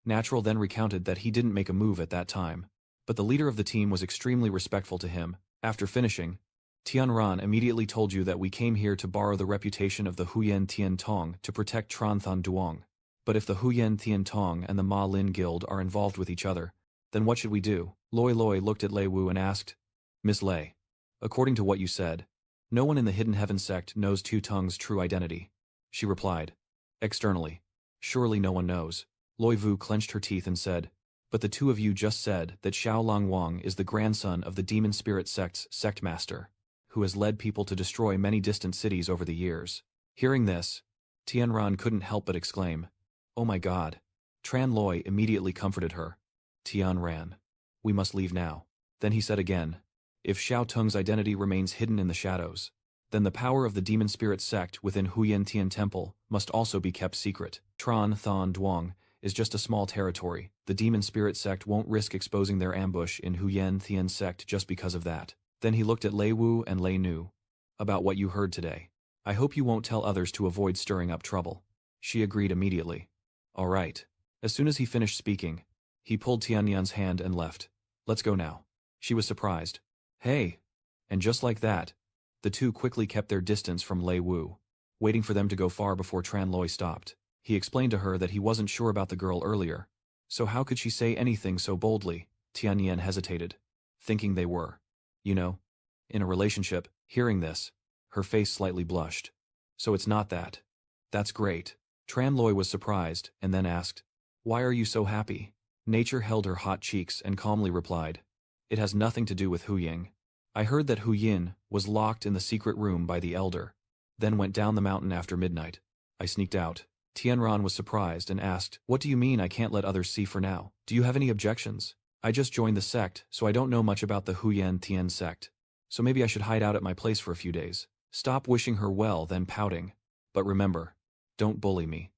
Natural then recounted that he didn't make a move at that time, but the leader of the team was extremely respectful to him. After finishing, Tianran immediately told you that we came here to borrow the reputation of the Huyen Tian Tong to protect Tranthon Duong. But if the Huyen Tian Tong and the Ma Lin Guild are involved with each other, then what should we do? Loi Loi looked at Lei Wu and asked, Miss Lei, according to what you said, no one in the Hidden Heaven sect knows Tu Tung's true identity. She replied, Externally, surely no one knows. Loi Vu clenched her teeth and said, But the two of you just said that Xiao Long Wang is the grandson of the demon spirit sect's sect master, who has led people to destroy many distant cities over the years. Hearing this, Tianran couldn't help but exclaim, Oh my God. Tran Loi immediately comforted her. Tianran. We must leave now. Then he said again, If Xiao Tung's identity remains hidden in the shadows, then the power of the demon spirit sect within Huyen Tian Temple must also be kept secret. Tran Thon Duong is just a small territory. The demon spirit sect won't risk exposing their ambush in Huyen Tian sect just because of that. Then he looked at Lei Wu and Lei Nu. About what you heard today. I hope you won't tell others to avoid stirring up trouble. She agreed immediately. All right. As soon as he finished speaking, he pulled Tianyan's hand and left. Let's go now. She was surprised. Hey. And just like that, the two quickly kept their distance from Lei Wu, waiting for them to go far before Tran Loi stopped. He explained to her that he wasn't sure about the girl earlier, so how could she say anything so boldly? Tianyan hesitated, thinking they were, you know, in a relationship. Hearing this, her face slightly blushed. So it's not that. That's great. Tran Loi was surprised, and then asked, "Why are you so happy?" Nature held her hot cheeks and calmly replied, "It has nothing to do with Hu Ying. I heard that Hu Yin was locked in the secret room by the elder, then went down the mountain after midnight. I sneaked out." Tianran was surprised and asked, "What do you mean I can't let others see for now? Do you have any objections? I just joined the sect, so I don't know much about the Huyan Tian sect. So maybe I should hide out at my place for a few days." Stop wishing her well, then pouting. "But remember, don't bully me."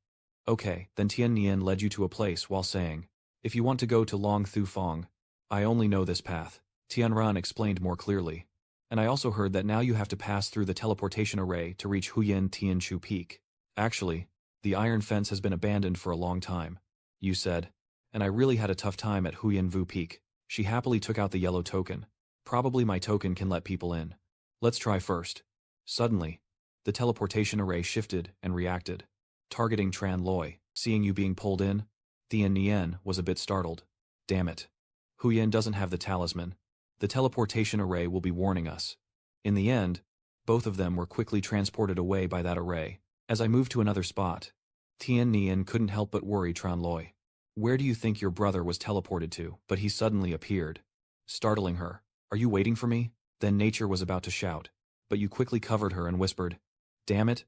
"Okay," then Tian Nian led you to a place while saying, "If you want to go to Long Thu Fong, I only know this path." Tianran explained more clearly. "And I also heard that now you have to pass through the teleportation array to reach Huyan Tian Chu Peak. Actually, the iron fence has been abandoned for a long time," you said. "And I really had a tough time at Huyan Vu Peak." She happily took out the yellow token. "Probably my token can let people in. Let's try first." Suddenly, the teleportation array shifted and reacted, targeting Tran Loi. Seeing you being pulled in, Tian Nian was a bit startled. "Damn it. Huyan doesn't have the talisman. The teleportation array will be warning us." In the end, both of them were quickly transported away by that array. As I moved to another spot, Tian Nian couldn't help but worry Tran Loi. "Where do you think your brother was teleported to?" But he suddenly appeared, startling her. "Are you waiting for me?" Then Nature was about to shout, but you quickly covered her and whispered, "Damn it,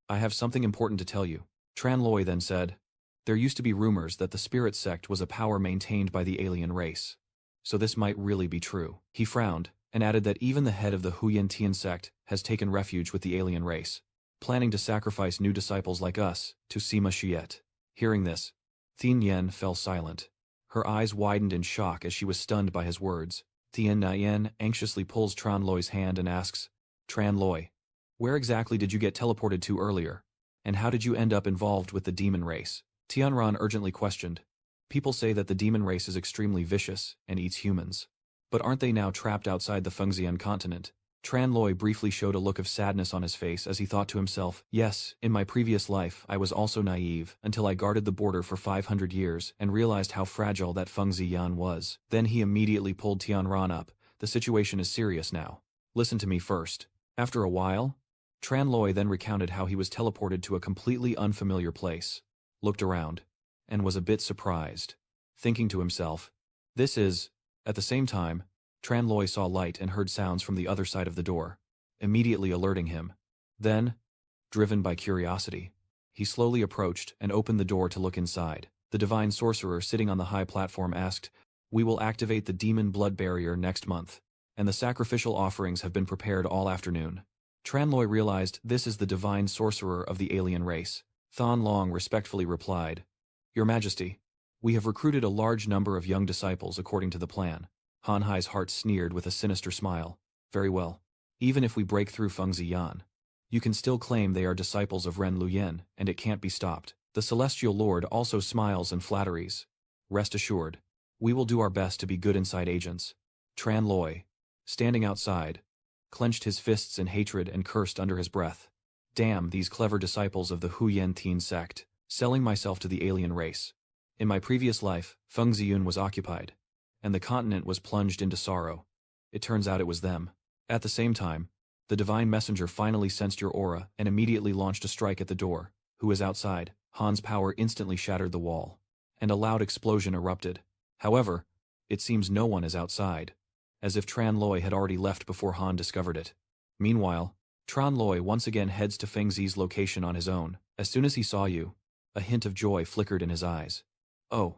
I have something important to tell you." Tran Loi then said, "There used to be rumors that the spirit sect was a power maintained by the alien race. So this might really be true." He frowned, and added that even the head of the Huyan Tian sect has taken refuge with the alien race, planning to sacrifice new disciples like us to Sima Shiet. Hearing this, Tian Yen fell silent. Her eyes widened in shock as she was stunned by his words. Tian Yen anxiously pulls Tran Loi's hand and asks, "Tran Loi, where exactly did you get teleported to earlier? And how did you end up involved with the demon race?" Tianran urgently questioned. "People say that the demon race is extremely vicious and eats humans. But aren't they now trapped outside the Fengxian continent?" Tran Loi briefly showed a look of sadness on his face as he thought to himself, "Yes, in my previous life I was also naive until I guarded the border for 500 years and realized how fragile that Fengxian was." Then he immediately pulled Tianran up. "The situation is serious now. Listen to me first." After a while, Tran Loi then recounted how he was teleported to a completely unfamiliar place, looked around, and was a bit surprised, thinking to himself, "This is..." At the same time, Tran Loi saw light and heard sounds from the other side of the door, immediately alerting him. Then, driven by curiosity, he slowly approached and opened the door to look inside. The divine sorcerer sitting on the high platform asked, "We will activate the demon blood barrier next month, and the sacrificial offerings have been prepared all afternoon." Tran Loi realized this is the divine sorcerer of the alien race. Thon Long respectfully replied, "Your Majesty, we have recruited a large number of young disciples according to the plan." Han Hai's heart sneered with a sinister smile. "Very well. Even if we break through Fengxian, you can still claim they are disciples of Ren Luyen, and it can't be stopped." The Celestial Lord also smiles and flatteries. "Rest assured, we will do our best to be good inside agents." Tran Loi, standing outside, clenched his fists in hatred and cursed under his breath. "Damn these clever disciples of the Huyan Tian sect, selling myself to the alien race. In my previous life, Fengxian was occupied, and the continent was plunged into sorrow. It turns out it was them." At the same time, the divine messenger finally sensed your aura and immediately launched a strike at the door. "Who is outside?" Han's power instantly shattered the wall, and a loud explosion erupted. However, it seems no one is outside, as if Tran Loi had already left before Han discovered it. Meanwhile, Tran Loi once again heads to Feng Zi's location on his own. As soon as he saw you, a hint of joy flickered in his eyes. "Oh,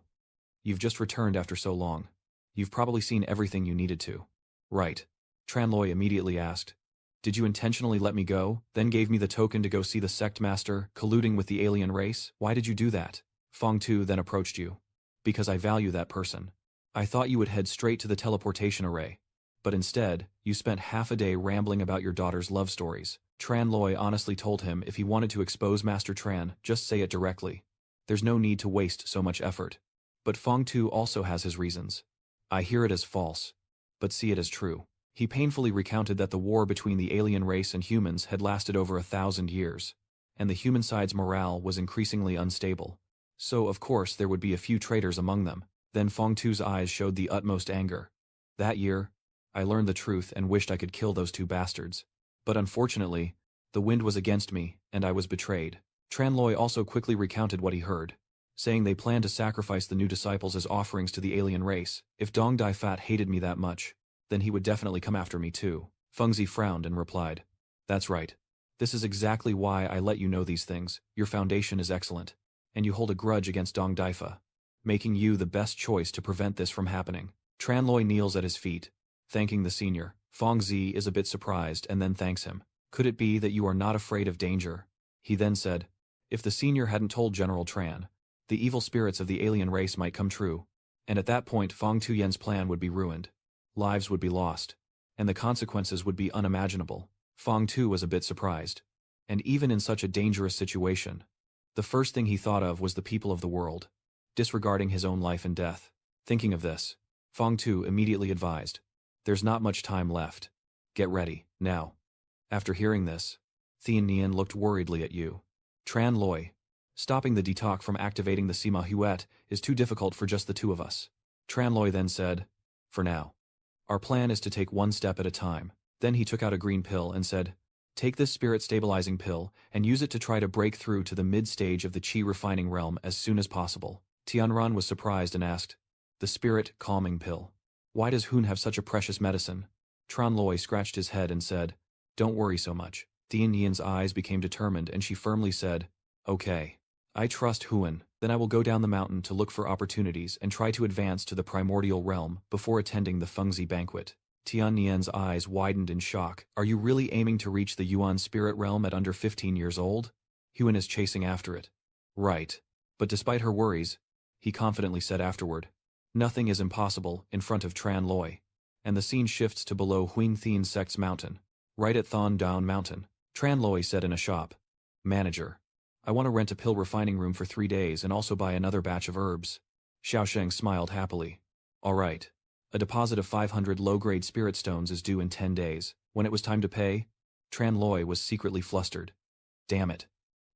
you've just returned after so long. You've probably seen everything you needed to." "Right," Tran Loi immediately asked. "Did you intentionally let me go, then gave me the token to go see the sect master colluding with the alien race? Why did you do that?" Fong Tu then approached you. "Because I value that person. I thought you would head straight to the teleportation array, but instead, you spent half a day rambling about your daughter's love stories." Tran Loi honestly told him if he wanted to expose Master Tran, just say it directly. There's no need to waste so much effort. But Fong Tu also has his reasons. "I hear it as false, but see it as true." He painfully recounted that the war between the alien race and humans had lasted over 1,000 years, and the human side's morale was increasingly unstable. So, of course, there would be a few traitors among them. Then Fong Tu's eyes showed the utmost anger. "That year, I learned the truth and wished I could kill those two bastards. But unfortunately, the wind was against me, and I was betrayed. Tranloi also quickly recounted what he heard, saying they planned to sacrifice the new disciples as offerings to the alien race. If Dong Dai Fat hated me that much, then he would definitely come after me too. Fengzi frowned and replied, "That's right. This is exactly why I let you know these things. Your foundation is excellent, and you hold a grudge against Dong Daifa, making you the best choice to prevent this from happening." Tranloi kneels at his feet, thanking the senior. Fengzi is a bit surprised and then thanks him. "Could it be that you are not afraid of danger?" He then said. If the senior hadn't told General Tran, the evil spirits of the alien race might come true, and at that point Feng Tuyen's plan would be ruined. Lives would be lost, and the consequences would be unimaginable. Feng Tu was a bit surprised. And even in such a dangerous situation, the first thing he thought of was the people of the world, disregarding his own life and death. Thinking of this, Feng Tu immediately advised, "There's not much time left. Get ready, now." After hearing this, Thien Nian looked worriedly at you. Tran Loi, stopping the detox from activating the Sima Huet is too difficult for just the two of us. Tran Loi then said, "For now. Our plan is to take one step at a time." Then he took out a green pill and said, "Take this spirit-stabilizing pill and use it to try to break through to the mid-stage of the Qi-refining realm as soon as possible." Tianran was surprised and asked, "The spirit-calming pill? Why does Hun have such a precious medicine?" Tran Loi scratched his head and said, "Don't worry so much." Thien Nian's eyes became determined and she firmly said, "Okay. I trust Huan, then I will go down the mountain to look for opportunities and try to advance to the primordial realm before attending the Fengzi banquet." Tian Nian's eyes widened in shock. "Are you really aiming to reach the Yuan spirit realm at under 15 years old? Huan is chasing after it." "Right." But despite her worries, he confidently said afterward, "Nothing is impossible in front of Tran Loi." And the scene shifts to below Huin Thien Sect's mountain, right at Thon Down Mountain. Tran Loi said in a shop, "Manager, I want to rent a pill refining room for 3 days and also buy another batch of herbs." Xiao Sheng smiled happily. "All right. A deposit of 500 low-grade spirit stones is due in 10 days. When it was time to pay, Tran Loi was secretly flustered. "Damn it.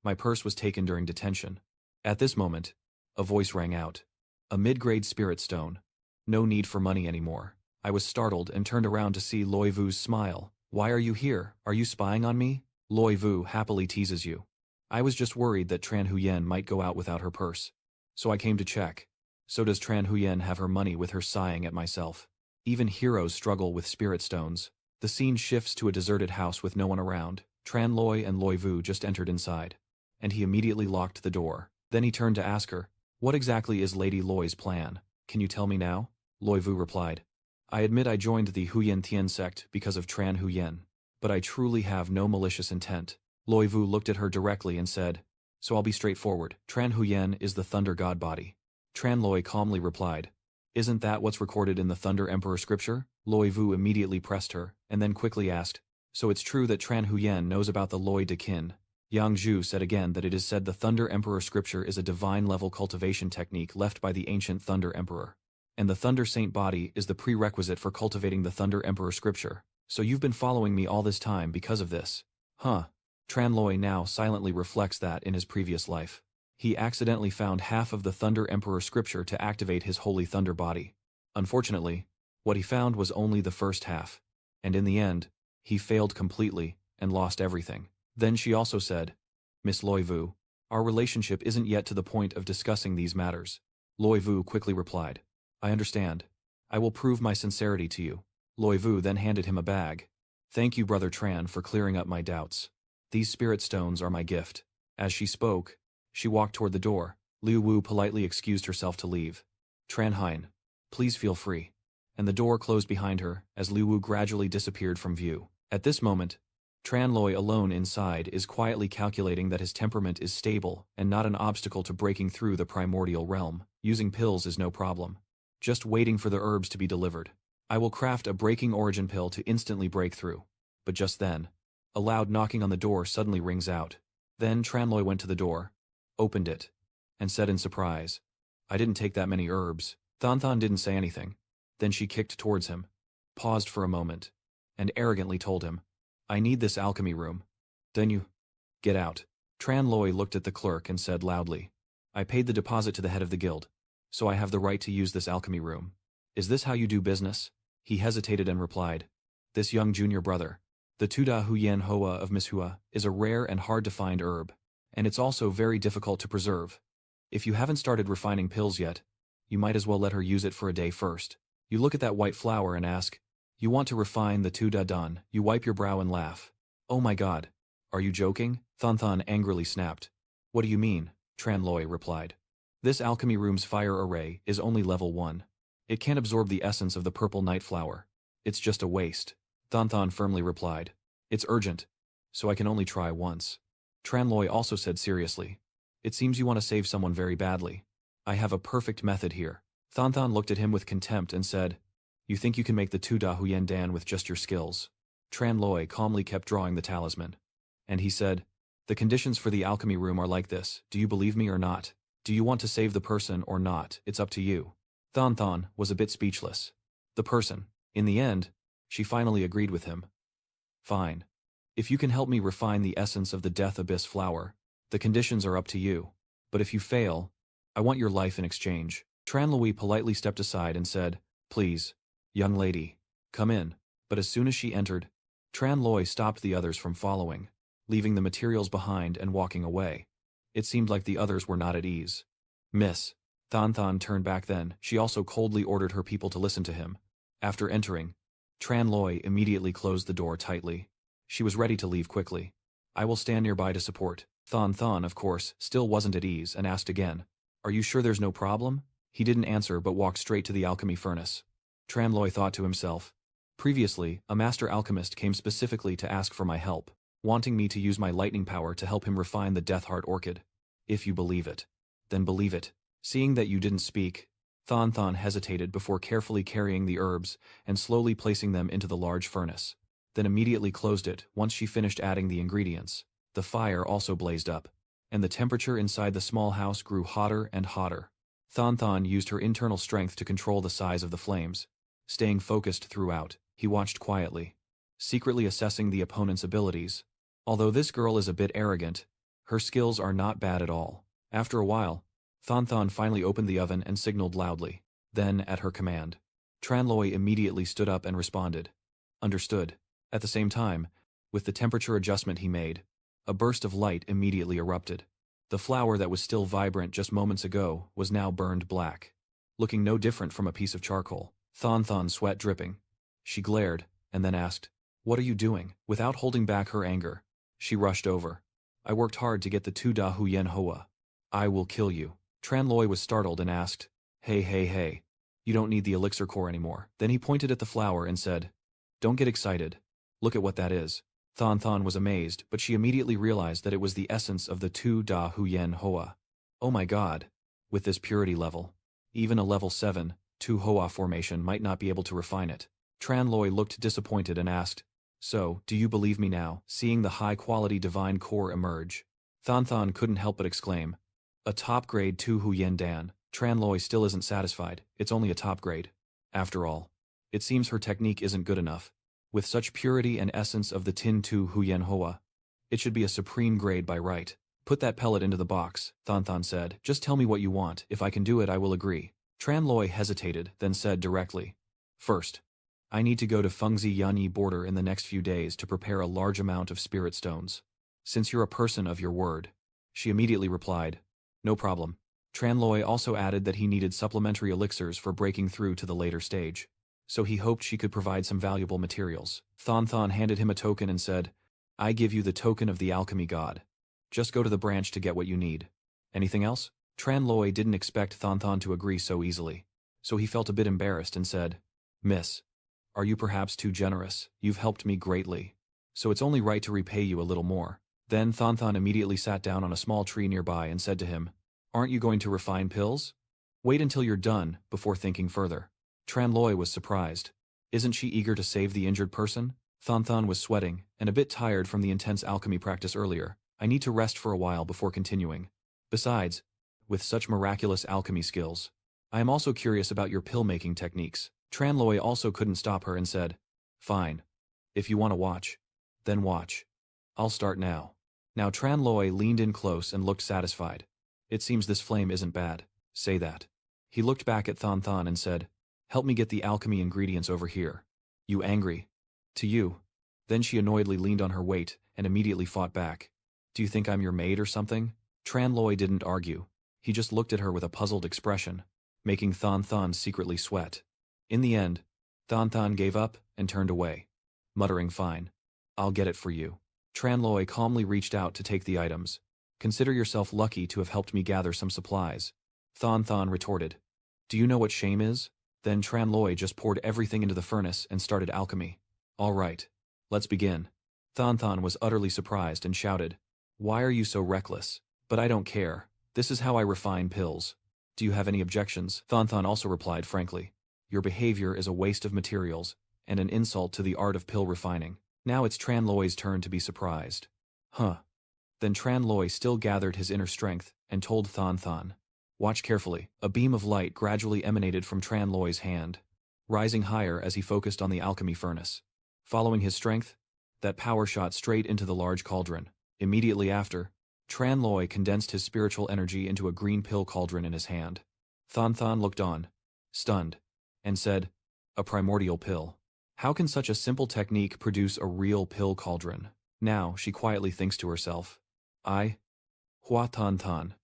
My purse was taken during detention." At this moment, a voice rang out. "A mid-grade spirit stone. No need for money anymore." I was startled and turned around to see Loi Vu's smile. "Why are you here? Are you spying on me?" Loi Vu happily teases you. "I was just worried that Tran Huyen might go out without her purse. So I came to check. So does Tran Huyen have her money with her sighing at myself?" Even heroes struggle with spirit stones. The scene shifts to a deserted house with no one around. Tran Loi and Loi Vu just entered inside, and he immediately locked the door. Then he turned to ask her, "What exactly is Lady Loi's plan? Can you tell me now?" Loi Vu replied, "I admit I joined the Huyen Tian sect because of Tran Huyen, but I truly have no malicious intent." Loi Vu looked at her directly and said, "So I'll be straightforward. Tran Huyen is the Thunder God body." Tran Loi calmly replied, "Isn't that what's recorded in the Thunder Emperor scripture?" Loi Vu immediately pressed her, and then quickly asked, "So it's true that Tran Huyen knows about the Loi de Qin?" Yang Zhu said again that it is said the Thunder Emperor scripture is a divine-level cultivation technique left by the ancient Thunder Emperor, and the Thunder Saint body is the prerequisite for cultivating the Thunder Emperor scripture. So you've been following me all this time because of this. Huh. Tran Loi now silently reflects that in his previous life, he accidentally found half of the Thunder Emperor scripture to activate his holy thunder body. Unfortunately, what he found was only the first half, and in the end, he failed completely and lost everything. Then she also said, "Miss Loi Vu, our relationship isn't yet to the point of discussing these matters." Loi Vu quickly replied, "I understand. I will prove my sincerity to you." Loi Vu then handed him a bag. "Thank you, Brother Tran, for clearing up my doubts. These spirit stones are my gift." As she spoke, she walked toward the door. Liu Wu politely excused herself to leave. "Tran Hein, please feel free." And the door closed behind her as Liu Wu gradually disappeared from view. At this moment, Tran Loi alone inside is quietly calculating that his temperament is stable and not an obstacle to breaking through the primordial realm. Using pills is no problem. Just waiting for the herbs to be delivered. I will craft a breaking origin pill to instantly break through. But just then, a loud knocking on the door suddenly rings out. Then Tran Loi went to the door, opened it, and said in surprise, "I didn't take that many herbs." Than Than didn't say anything. Then she kicked towards him, paused for a moment, and arrogantly told him, "I need this alchemy room." "Then you get out." Tran Loi looked at the clerk and said loudly, "I paid the deposit to the head of the guild, so I have the right to use this alchemy room. Is this how you do business?" He hesitated and replied, "This young junior brother, the Tuda Huyen Hoa of Miss Hua, is a rare and hard-to-find herb, And it's also very difficult to preserve. If you haven't started refining pills yet, you might as well let her use it for a day first. You look at that white flower and ask, you want to refine the tu-da-dun. You wipe your brow and laugh. Oh my god. Are you joking? Thanthan angrily snapped. What do you mean? Tranloi replied. This alchemy room's fire array is only level 1. It can't absorb the essence of the purple night flower. It's just a waste. Thanthan firmly replied. It's urgent, so I can only try once. Tranloi also said seriously. It seems you want to save someone very badly. I have a perfect method here. Thanthan looked at him with contempt and said, you think you can make the Tu-Da Huyen Dan with just your skills? Tranloi calmly kept drawing the talisman. And he said, the conditions for the alchemy room are like this. Do you believe me or not? Do you want to save the person or not? It's up to you. Thanthan was a bit speechless. The person. In the end, she finally agreed with him. Fine. If you can help me refine the essence of the Death Abyss flower, the conditions are up to you. But if you fail, I want your life in exchange. Tranloi politely stepped aside and said, please, young lady, come in. But as soon as she entered, Tranloi stopped the others from following, leaving the materials behind and walking away. It seemed like the others were not at ease. Miss. Thanthan turned back then. She also coldly ordered her people to listen to him. After entering, Tranloi immediately closed the door tightly. She was ready to leave quickly. I will stand nearby to support. Thanthan, of course, still wasn't at ease and asked again. Are you sure there's no problem? He didn't answer but walked straight to the alchemy furnace. Tranloi thought to himself. Previously, a master alchemist came specifically to ask for my help, wanting me to use my lightning power to help him refine the Deathheart Orchid. If you believe it, then believe it. Seeing that you didn't speak, Thanthan hesitated before carefully carrying the herbs and slowly placing them into the large furnace, then immediately closed it. Once she finished adding the ingredients, the fire also blazed up, and the temperature inside the small house grew hotter and hotter. Thanthan used her internal strength to control the size of the flames. Staying focused throughout, he watched quietly, secretly assessing the opponent's abilities. Although this girl is a bit arrogant, her skills are not bad at all. After a while, Thanthan finally opened the oven and signaled loudly. Then, at her command, Tranloi immediately stood up and responded. Understood. At the same time, with the temperature adjustment he made, a burst of light immediately erupted. The flower that was still vibrant just moments ago was now burned black, looking no different from a piece of charcoal. Thanthan sweat dripping. She glared, and then asked, what are you doing? Without holding back her anger, she rushed over. I worked hard to get the Tu-Da Huyen Hoa. I will kill you. Tranloi was startled and asked, hey, you don't need the elixir core anymore. Then he pointed at the flower and said, don't get excited. Look at what that is. Thanthan was amazed, but she immediately realized that it was the essence of the Tu-Da Huyen Hoa. Oh my god. With this purity level, even a level 7, Tu Hoa formation might not be able to refine it. Tranloi looked disappointed and asked, so, do you believe me now? Seeing the high-quality divine core emerge, Thanthan couldn't help but exclaim, a top-grade Tu Huyen Dan. Tranloi still isn't satisfied. It's only a top grade. After all, it seems her technique isn't good enough. With such purity and essence of the Tin Tu Huyen Hoa, it should be a supreme grade by right. Put that pellet into the box, Thanthan said. Just tell me what you want. If I can do it, I will agree. Tranloi hesitated, then said directly, first, I need to go to Fengzi Yanyi border in the next few days to prepare a large amount of spirit stones. Since you're a person of your word. She immediately replied, no problem. Tranloi also added that he needed supplementary elixirs for breaking through to the later stage, so he hoped she could provide some valuable materials. Thanthan handed him a token and said, I give you the token of the alchemy god. Just go to the branch to get what you need. Anything else? Tranloi didn't expect Thanthan to agree so easily, so he felt a bit embarrassed and said, Miss, are you perhaps too generous? You've helped me greatly, so it's only right to repay you a little more. Then Thanthan immediately sat down on a small tree nearby and said to him, aren't you going to refine pills? Wait until you're done before thinking further. Tranloi was surprised. Isn't she eager to save the injured person? Thanthan was sweating and a bit tired from the intense alchemy practice earlier. I need to rest for a while before continuing. Besides, with such miraculous alchemy skills, I am also curious about your pill-making techniques. Tranloi also couldn't stop her and said, fine. If you want to watch, then watch. I'll start now. Now Tranloi leaned in close and looked satisfied. It seems this flame isn't bad. Say that. He looked back at Thanthan and said, help me get the alchemy ingredients over here. You angry? To you. Then she annoyedly leaned on her weight and immediately fought back. Do you think I'm your maid or something? Tran Loi didn't argue. He just looked at her with a puzzled expression, making Thon Thon secretly sweat. In the end, Thon Thon gave up and turned away, muttering, "Fine. I'll get it for you." Tran Loi calmly reached out to take the items. "Consider yourself lucky to have helped me gather some supplies." Thon Thon retorted. "Do you know what shame is?" Then Tran Loi just poured everything into the furnace and started alchemy. "All right. Let's begin." Thon Thon was utterly surprised and shouted, "Why are you so reckless?" "But I don't care. This is how I refine pills. Do you have any objections?" Thon Thon also replied frankly, "Your behavior is a waste of materials and an insult to the art of pill refining." Now it's Tran Loi's turn to be surprised. Huh. Then Tran Loi still gathered his inner strength and told Thon Thon, "Watch carefully." A beam of light gradually emanated from Tran Loi's hand, rising higher as he focused on the alchemy furnace. Following his strength, that power shot straight into the large cauldron. Immediately after, Tran Loi condensed his spiritual energy into a green pill cauldron in his hand. Thon Thon looked on, stunned, and said, "A primordial pill. How can such a simple technique produce a real pill cauldron?" Now she quietly thinks to herself, "I, Hua Tan Tan,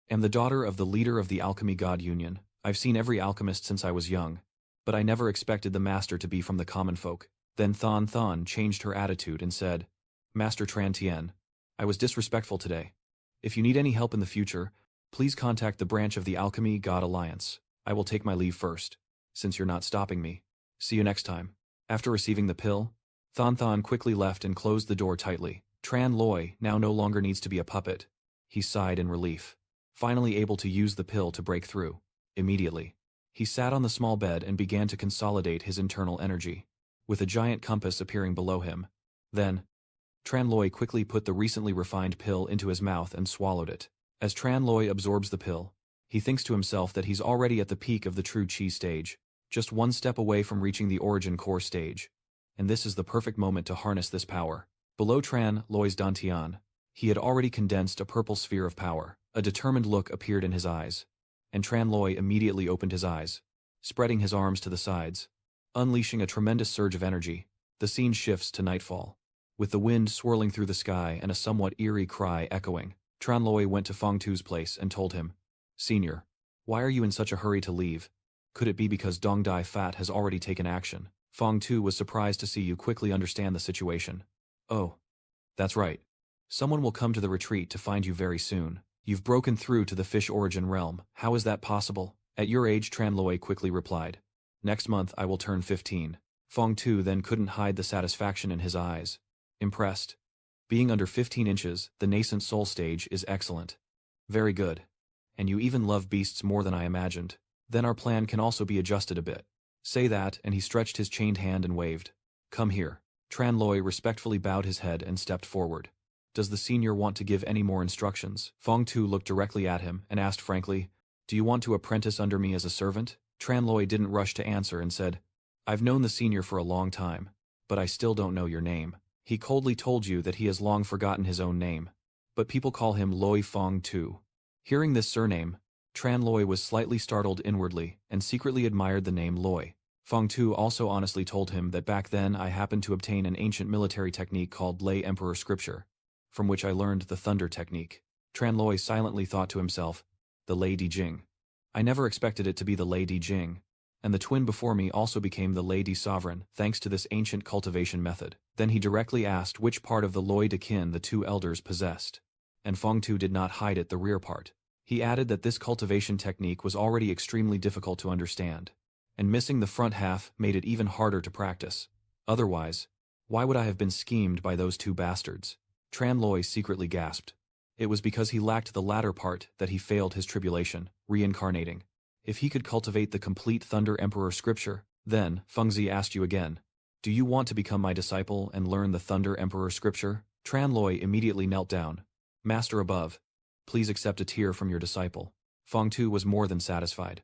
am the daughter of the leader of the Alchemy God Union. I've seen every alchemist since I was young, but I never expected the master to be from the common folk." Then Thon Thon changed her attitude and said, "Master Tran Tien, I was disrespectful today. If you need any help in the future, please contact the branch of the Alchemy God Alliance. I will take my leave first, since you're not stopping me. See you next time." After receiving the pill, Thon Thon quickly left and closed the door tightly. Tran Loi now no longer needs to be a puppet. He sighed in relief, finally able to use the pill to break through. Immediately, he sat on the small bed and began to consolidate his internal energy, with a giant compass appearing below him. Then, Tran Loi quickly put the recently refined pill into his mouth and swallowed it. As Tran Loi absorbs the pill, he thinks to himself that he's already at the peak of the true chi stage, just one step away from reaching the origin core stage, and this is the perfect moment to harness this power. Below Tran Loi's dantian, he had already condensed a purple sphere of power. A determined look appeared in his eyes, and Tran Loi immediately opened his eyes, spreading his arms to the sides, unleashing a tremendous surge of energy. The scene shifts to nightfall, with the wind swirling through the sky and a somewhat eerie cry echoing. Tran Loi went to Fong Tu's place and told him, "Senior, why are you in such a hurry to leave? Could it be because Dong Dai Fat has already taken action?" Fong Tu was surprised to see you quickly understand the situation. "Oh, that's right. Someone will come to the retreat to find you very soon. You've broken through to the fish origin realm. How is that possible?" "At your age," Tran Loi quickly replied. "Next month I will turn 15. Fong Tu then couldn't hide the satisfaction in his eyes. Impressed. "Being under 15 inches, the nascent soul stage, is excellent. Very good. And you even love beasts more than I imagined. Then our plan can also be adjusted a bit." Say that, and he stretched his chained hand and waved. "Come here." Tran Loi respectfully bowed his head and stepped forward. "Does the senior want to give any more instructions?" Fong Tu looked directly at him and asked frankly, "Do you want to apprentice under me as a servant?" Tran Loi didn't rush to answer and said, "I've known the senior for a long time, but I still don't know your name." He coldly told you that he has long forgotten his own name, but people call him Loi Fong Tu. Hearing this surname, Tran Loi was slightly startled inwardly and secretly admired the name Loi. Fong Tu also honestly told him that back then I happened to obtain an ancient military technique called Lei Emperor Scripture, from which I learned the thunder technique. Tran Loi silently thought to himself, the Lei Di Jing. I never expected it to be the Lei Di Jing, and the twin before me also became the Lei Di Sovereign thanks to this ancient cultivation method. Then he directly asked which part of the Loi de Kin the two elders possessed, and Fong Tu did not hide it, the rear part. He added that this cultivation technique was already extremely difficult to understand, and missing the front half made it even harder to practice. Otherwise, why would I have been schemed by those two bastards? Tran Loi secretly gasped. It was because he lacked the latter part that he failed his tribulation, reincarnating. If he could cultivate the complete Thunder Emperor Scripture, then, Fengzi asked you again, do you want to become my disciple and learn the Thunder Emperor Scripture? Tran Loi immediately knelt down. Master above, please accept a tear from your disciple. Fong Tu was more than satisfied.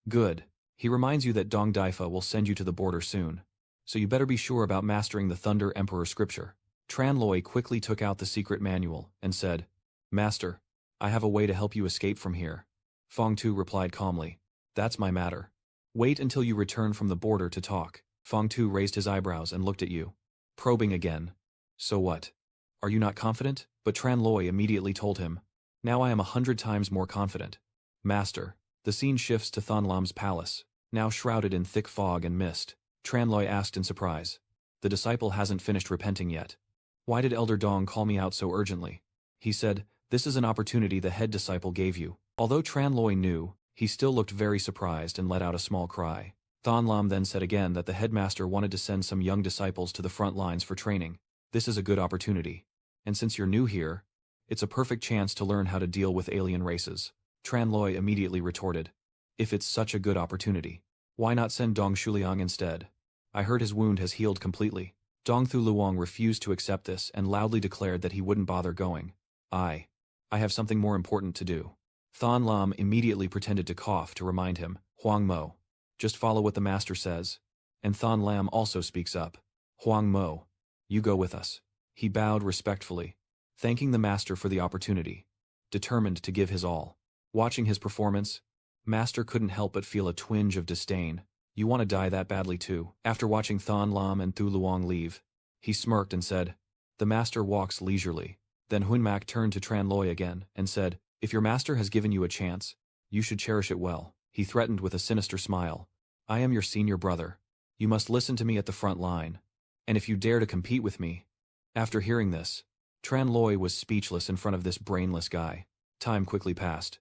Good. He reminds you that Dong Daifa will send you to the border soon, so you better be sure about mastering the Thunder Emperor Scripture. Tran Loi quickly took out the secret manual and said, Master, I have a way to help you escape from here. Fong Tu replied calmly, That's my matter. Wait until you return from the border to talk. Fong Tu raised his eyebrows and looked at you, probing again. So what? Are you not confident? But Tran Loi immediately told him, "Now I am 100 times more confident." Master. The scene shifts to Thon Lam's palace, now shrouded in thick fog and mist. Tran Loi asked in surprise. The disciple hasn't finished repenting yet. Why did Elder Dong call me out so urgently? He said, "This is an opportunity the head disciple gave you." Although Tran Loi knew, he still looked very surprised and let out a small cry. Thon Lam then said again that the headmaster wanted to send some young disciples to the front lines for training. This is a good opportunity. And since you're new here, it's a perfect chance to learn how to deal with alien races. Tran Loi immediately retorted, "If it's such a good opportunity, why not send Dong Shuliang instead? I heard his wound has healed completely." Dong Thu Luong refused to accept this and loudly declared that he wouldn't bother going. I have something more important to do." Thon Lam immediately pretended to cough to remind him, "Huang Mo, just follow what the master says." And Thon Lam also speaks up, "Huang Mo, you go with us." He bowed respectfully, thanking the master for the opportunity, determined to give his all. Watching his performance, Master couldn't help but feel a twinge of disdain. "You want to die that badly too?" After watching Thon Lam and Thu Luong leave, he smirked and said, "The master walks leisurely." Then Hun Mak turned to Tran Loi again and said, "If your master has given you a chance, you should cherish it well." He threatened with a sinister smile, "I am your senior brother. You must listen to me at the front line. And if you dare to compete with me..." After hearing this, Tran Loi was speechless in front of this brainless guy. Time quickly passed.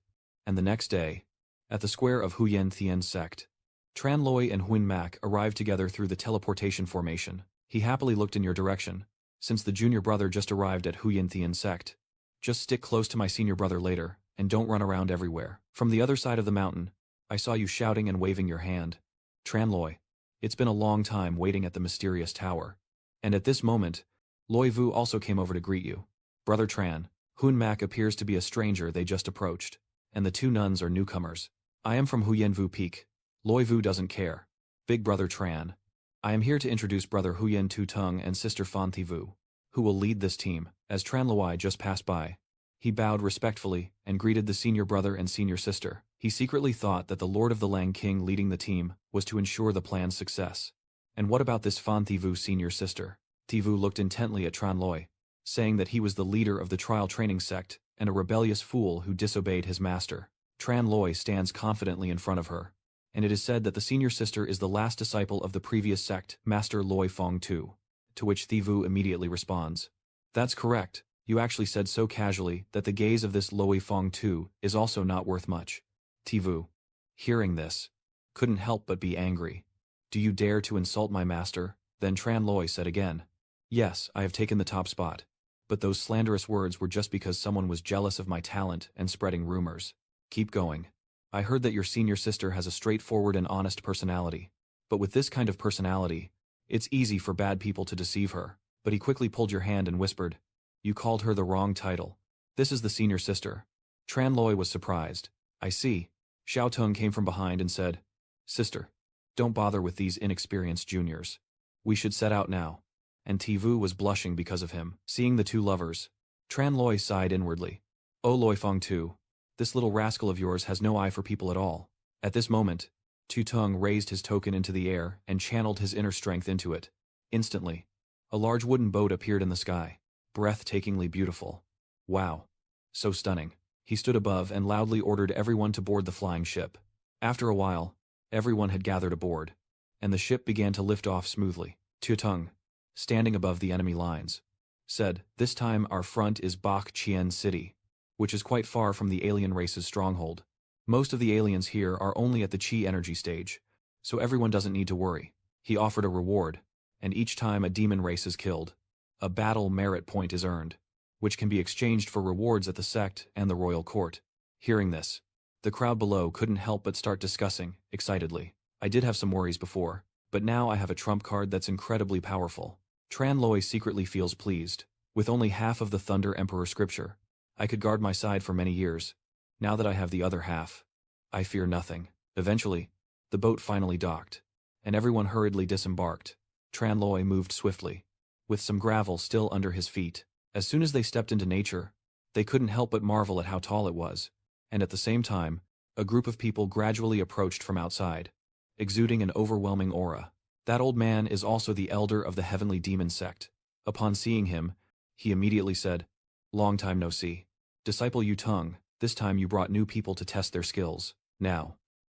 And the next day, at the square of Huyen Thien sect, Tran Loi and Hun Mak arrived together through the teleportation formation. He happily looked in your direction, since the junior brother just arrived at Huyen Thien sect. Just stick close to my senior brother later, and don't run around everywhere. From the other side of the mountain, I saw you shouting and waving your hand. Tran Loi, it's been a long time waiting at the mysterious tower. And at this moment, Loi Vu also came over to greet you. Brother Tran, Hun Mak appears to be a stranger they just approached, and the two nuns are newcomers. I am from Huyen Vu Peak. Loi Vu doesn't care. Big brother Tran. I am here to introduce brother Huyen Tu Tung and sister Fan Thi Vu, who will lead this team. As Tran Loi just passed by, he bowed respectfully and greeted the senior brother and senior sister. He secretly thought that the Lord of the Lang King leading the team was to ensure the plan's success. And what about this Fan Thi Vu senior sister? Thi Vu looked intently at Tran Loi, saying that he was the leader of the trial training sect and a rebellious fool who disobeyed his master. Tran Loi stands confidently in front of her, and it is said that the senior sister is the last disciple of the previous sect, Master Loi Fong Tu. To which Thi Vu immediately responds, "That's correct. You actually said so casually that the gaze of this Loi Fong Tu is also not worth much." Thi Vu, hearing this, couldn't help but be angry. "Do you dare to insult my master?" Then Tran Loi said again, "Yes, I have taken the top spot. But those slanderous words were just because someone was jealous of my talent and spreading rumors. Keep going. I heard that your senior sister has a straightforward and honest personality. But with this kind of personality, it's easy for bad people to deceive her." But he quickly pulled your hand and whispered, "You called her the wrong title. This is the senior sister." Tran Loi was surprised. "I see." Xiao Tung came from behind and said, "Sister, don't bother with these inexperienced juniors. We should set out now." And Thi Vu was blushing because of him. Seeing the two lovers, Tran Loi sighed inwardly. "Oh Loi Fong Tu, this little rascal of yours has no eye for people at all." At this moment, Tu Tung raised his token into the air and channeled his inner strength into it. Instantly, a large wooden boat appeared in the sky, breathtakingly beautiful. Wow. So stunning. He stood above and loudly ordered everyone to board the flying ship. After a while, everyone had gathered aboard, and the ship began to lift off smoothly. Tu Tung, standing above the enemy lines, said, "This time our front is Bak Chien City, which is quite far from the alien race's stronghold. Most of the aliens here are only at the Chi energy stage, so everyone doesn't need to worry." He offered a reward, and each time a demon race is killed, a battle merit point is earned, which can be exchanged for rewards at the sect and the royal court. Hearing this, the crowd below couldn't help but start discussing, excitedly. "I did have some worries before, but now I have a trump card that's incredibly powerful." Tran Loi secretly feels pleased. With only half of the Thunder Emperor scripture, I could guard my side for many years. Now that I have the other half, I fear nothing. Eventually, the boat finally docked, and everyone hurriedly disembarked. Tran Loi moved swiftly, with some gravel still under his feet. As soon as they stepped into nature, they couldn't help but marvel at how tall it was, and at the same time, a group of people gradually approached from outside, exuding an overwhelming aura. That old man is also the elder of the heavenly demon sect. Upon seeing him, he immediately said, Long time no see. Disciple Yu Tung, this time you brought new people to test their skills. Now.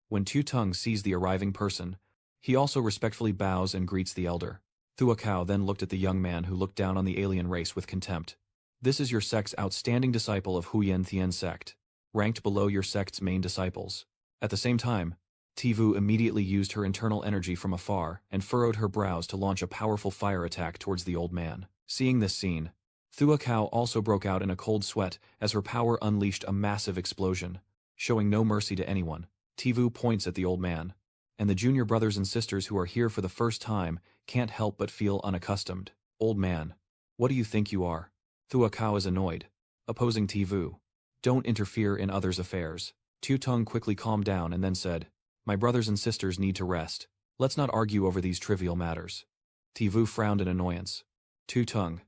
When Tu Tung sees the arriving person, he also respectfully bows and greets the elder. Thua Kao then looked at the young man who looked down on the alien race with contempt. This is your sect's outstanding disciple of Huyen Thien sect, ranked below your sect's main disciples. At the same time, Tivu immediately used her internal energy from afar and furrowed her brows to launch a powerful fire attack towards the old man. Seeing this scene, Thua Kao also broke out in a cold sweat as her power unleashed a massive explosion, showing no mercy to anyone. Tivu points at the old man, and the junior brothers and sisters who are here for the first time can't help but feel unaccustomed. Old man, what do you think you are? Thua Kao is annoyed, opposing Tivu. Don't interfere in others' affairs. Tu Tung quickly calmed down and then said, my brothers and sisters need to rest. Let's not argue over these trivial matters. Tivu frowned in annoyance. Tu Tung,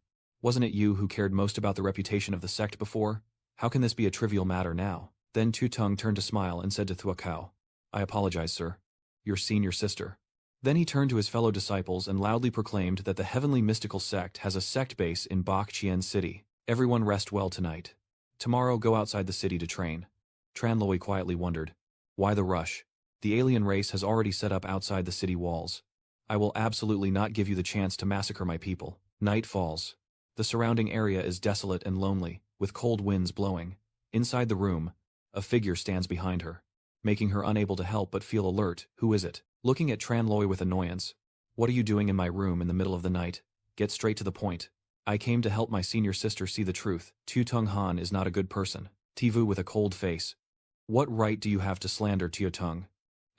wasn't it you who cared most about the reputation of the sect before? How can this be a trivial matter now? Then Tu Tung turned to smile and said to Thua Kao, I apologize, sir. Your senior sister. Then he turned to his fellow disciples and loudly proclaimed that the heavenly mystical sect has a sect base in Bak Chien City. Everyone rest well tonight. Tomorrow go outside the city to train. Tranloi quietly wondered, why the rush? The alien race has already set up outside the city walls. I will absolutely not give you the chance to massacre my people. Night falls. The surrounding area is desolate and lonely, with cold winds blowing. Inside the room, a figure stands behind her, making her unable to help but feel alert. Who is it? Looking at Tranloi with annoyance. What are you doing in my room in the middle of the night? Get straight to the point. I came to help my senior sister see the truth. Tu Tung Han is not a good person. Tivu with a cold face. What right do you have to slander Tu Tung?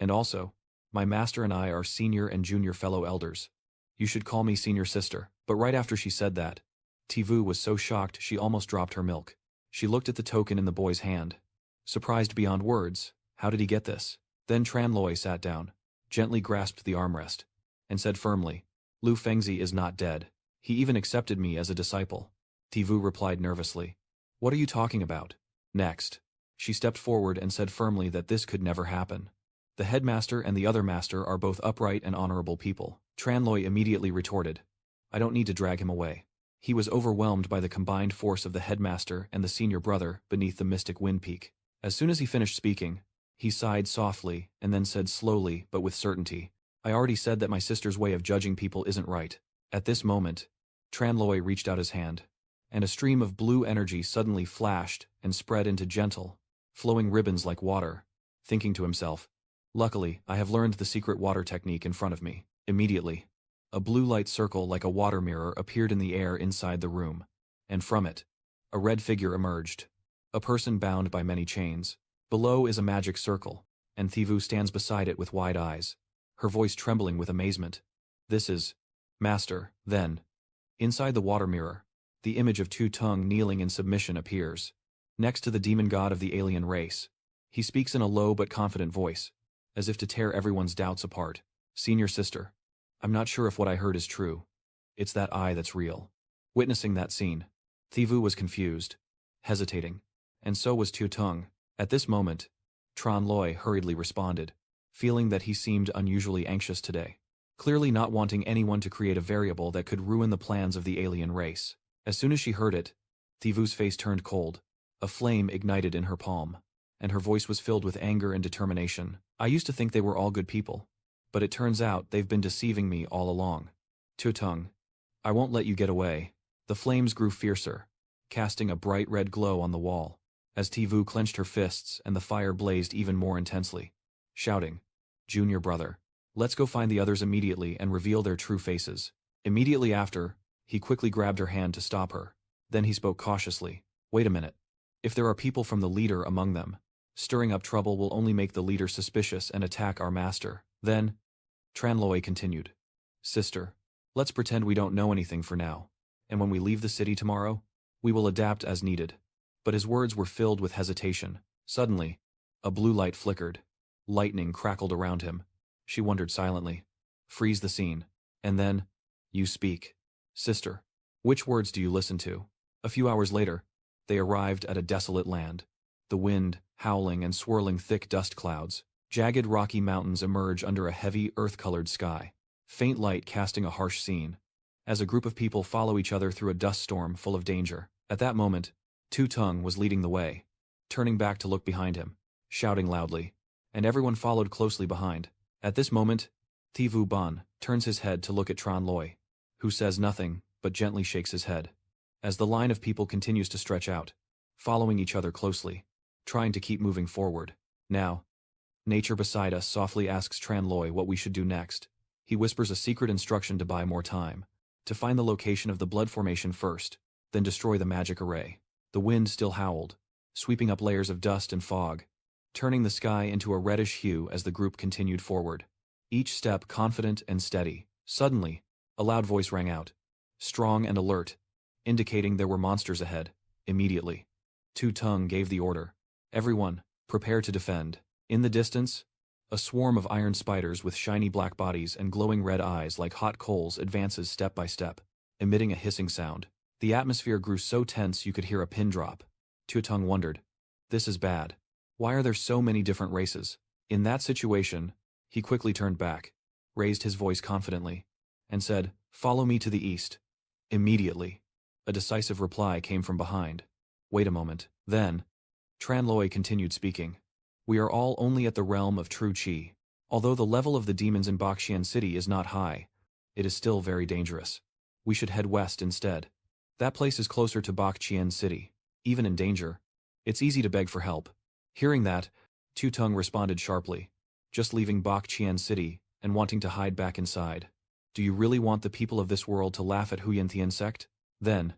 And also, my master and I are senior and junior fellow elders. You should call me senior sister. But right after she said that, Tivu was so shocked she almost dropped her milk. She looked at the token in the boy's hand. Surprised beyond words, how did he get this? Then Tranloi sat down, gently grasped the armrest, and said firmly, Lu Fengzi is not dead. He even accepted me as a disciple. Tivu replied nervously. What are you talking about? Next, she stepped forward and said firmly that this could never happen. The headmaster and the other master are both upright and honorable people. Tranloi immediately retorted, I don't need to drag him away. He was overwhelmed by the combined force of the headmaster and the senior brother beneath the mystic wind peak. As soon as he finished speaking, he sighed softly and then said slowly but with certainty, I already said that my sister's way of judging people isn't right. At this moment, Tranloi reached out his hand, and a stream of blue energy suddenly flashed and spread into gentle, flowing ribbons like water, thinking to himself, luckily, I have learned the secret water technique in front of me. Immediately, a blue light circle like a water mirror appeared in the air inside the room, and from it, a red figure emerged, a person bound by many chains. Below is a magic circle, and Thivu stands beside it with wide eyes, her voice trembling with amazement. This is Master. Then, inside the water mirror, the image of Tu Tung kneeling in submission appears, next to the demon god of the alien race. He speaks in a low but confident voice, as if to tear everyone's doubts apart. Senior sister, I'm not sure if what I heard is true. It's that eye that's real. Witnessing that scene, Thivu was confused, hesitating, and so was Tu Tung. At this moment, Tranloi hurriedly responded, feeling that he seemed unusually anxious today, clearly not wanting anyone to create a variable that could ruin the plans of the alien race. As soon as she heard it, Thivu's face turned cold, a flame ignited in her palm, and her voice was filled with anger and determination. I used to think they were all good people, but it turns out they've been deceiving me all along. Tu Tung, I won't let you get away. The flames grew fiercer, casting a bright red glow on the wall, as Tivu clenched her fists and the fire blazed even more intensely, shouting, Junior brother, let's go find the others immediately and reveal their true faces. Immediately after, he quickly grabbed her hand to stop her. Then he spoke cautiously, wait a minute. If there are people from the leader among them, stirring up trouble will only make the leader suspicious and attack our master. Then, Tranloi continued, Sister, let's pretend we don't know anything for now, and when we leave the city tomorrow, we will adapt as needed. But his words were filled with hesitation. Suddenly, a blue light flickered. Lightning crackled around him. She wondered silently. Freeze the scene. And then, you speak. Sister, which words do you listen to? A few hours later, they arrived at a desolate land. The wind, howling and swirling thick dust clouds. Jagged rocky mountains emerge under a heavy, earth-colored sky. Faint light casting a harsh scene, as a group of people follow each other through a dust storm full of danger. At that moment, Two Tongue was leading the way, turning back to look behind him, shouting loudly, and everyone followed closely behind. At this moment, Thivu Ban turns his head to look at Tran Loi, who says nothing but gently shakes his head. As the line of people continues to stretch out, following each other closely, trying to keep moving forward. Now, nature beside us softly asks Tran Loi what we should do next. He whispers a secret instruction to buy more time, to find the location of the blood formation first, then destroy the magic array. The wind still howled, sweeping up layers of dust and fog, turning the sky into a reddish hue as the group continued forward, each step confident and steady. Suddenly, a loud voice rang out, strong and alert, indicating there were monsters ahead. Immediately, Two Tongue gave the order. Everyone, prepare to defend. In the distance, a swarm of iron spiders with shiny black bodies and glowing red eyes like hot coals advances step by step, emitting a hissing sound. The atmosphere grew so tense you could hear a pin drop. Two Tongue wondered, this is bad. Why are there so many different races? In that situation, he quickly turned back, raised his voice confidently, and said, follow me to the east. Immediately, a decisive reply came from behind. Wait a moment. Then, Tran Loi continued speaking. We are all only at the realm of true Qi. Although the level of the demons in Baxian City is not high, it is still very dangerous. We should head west instead. That place is closer to Baxian City. Even in danger, it's easy to beg for help. Hearing that, Two Tongue responded sharply, just leaving Baxian City and wanting to hide back inside. Do you really want the people of this world to laugh at Huyan the insect? Then,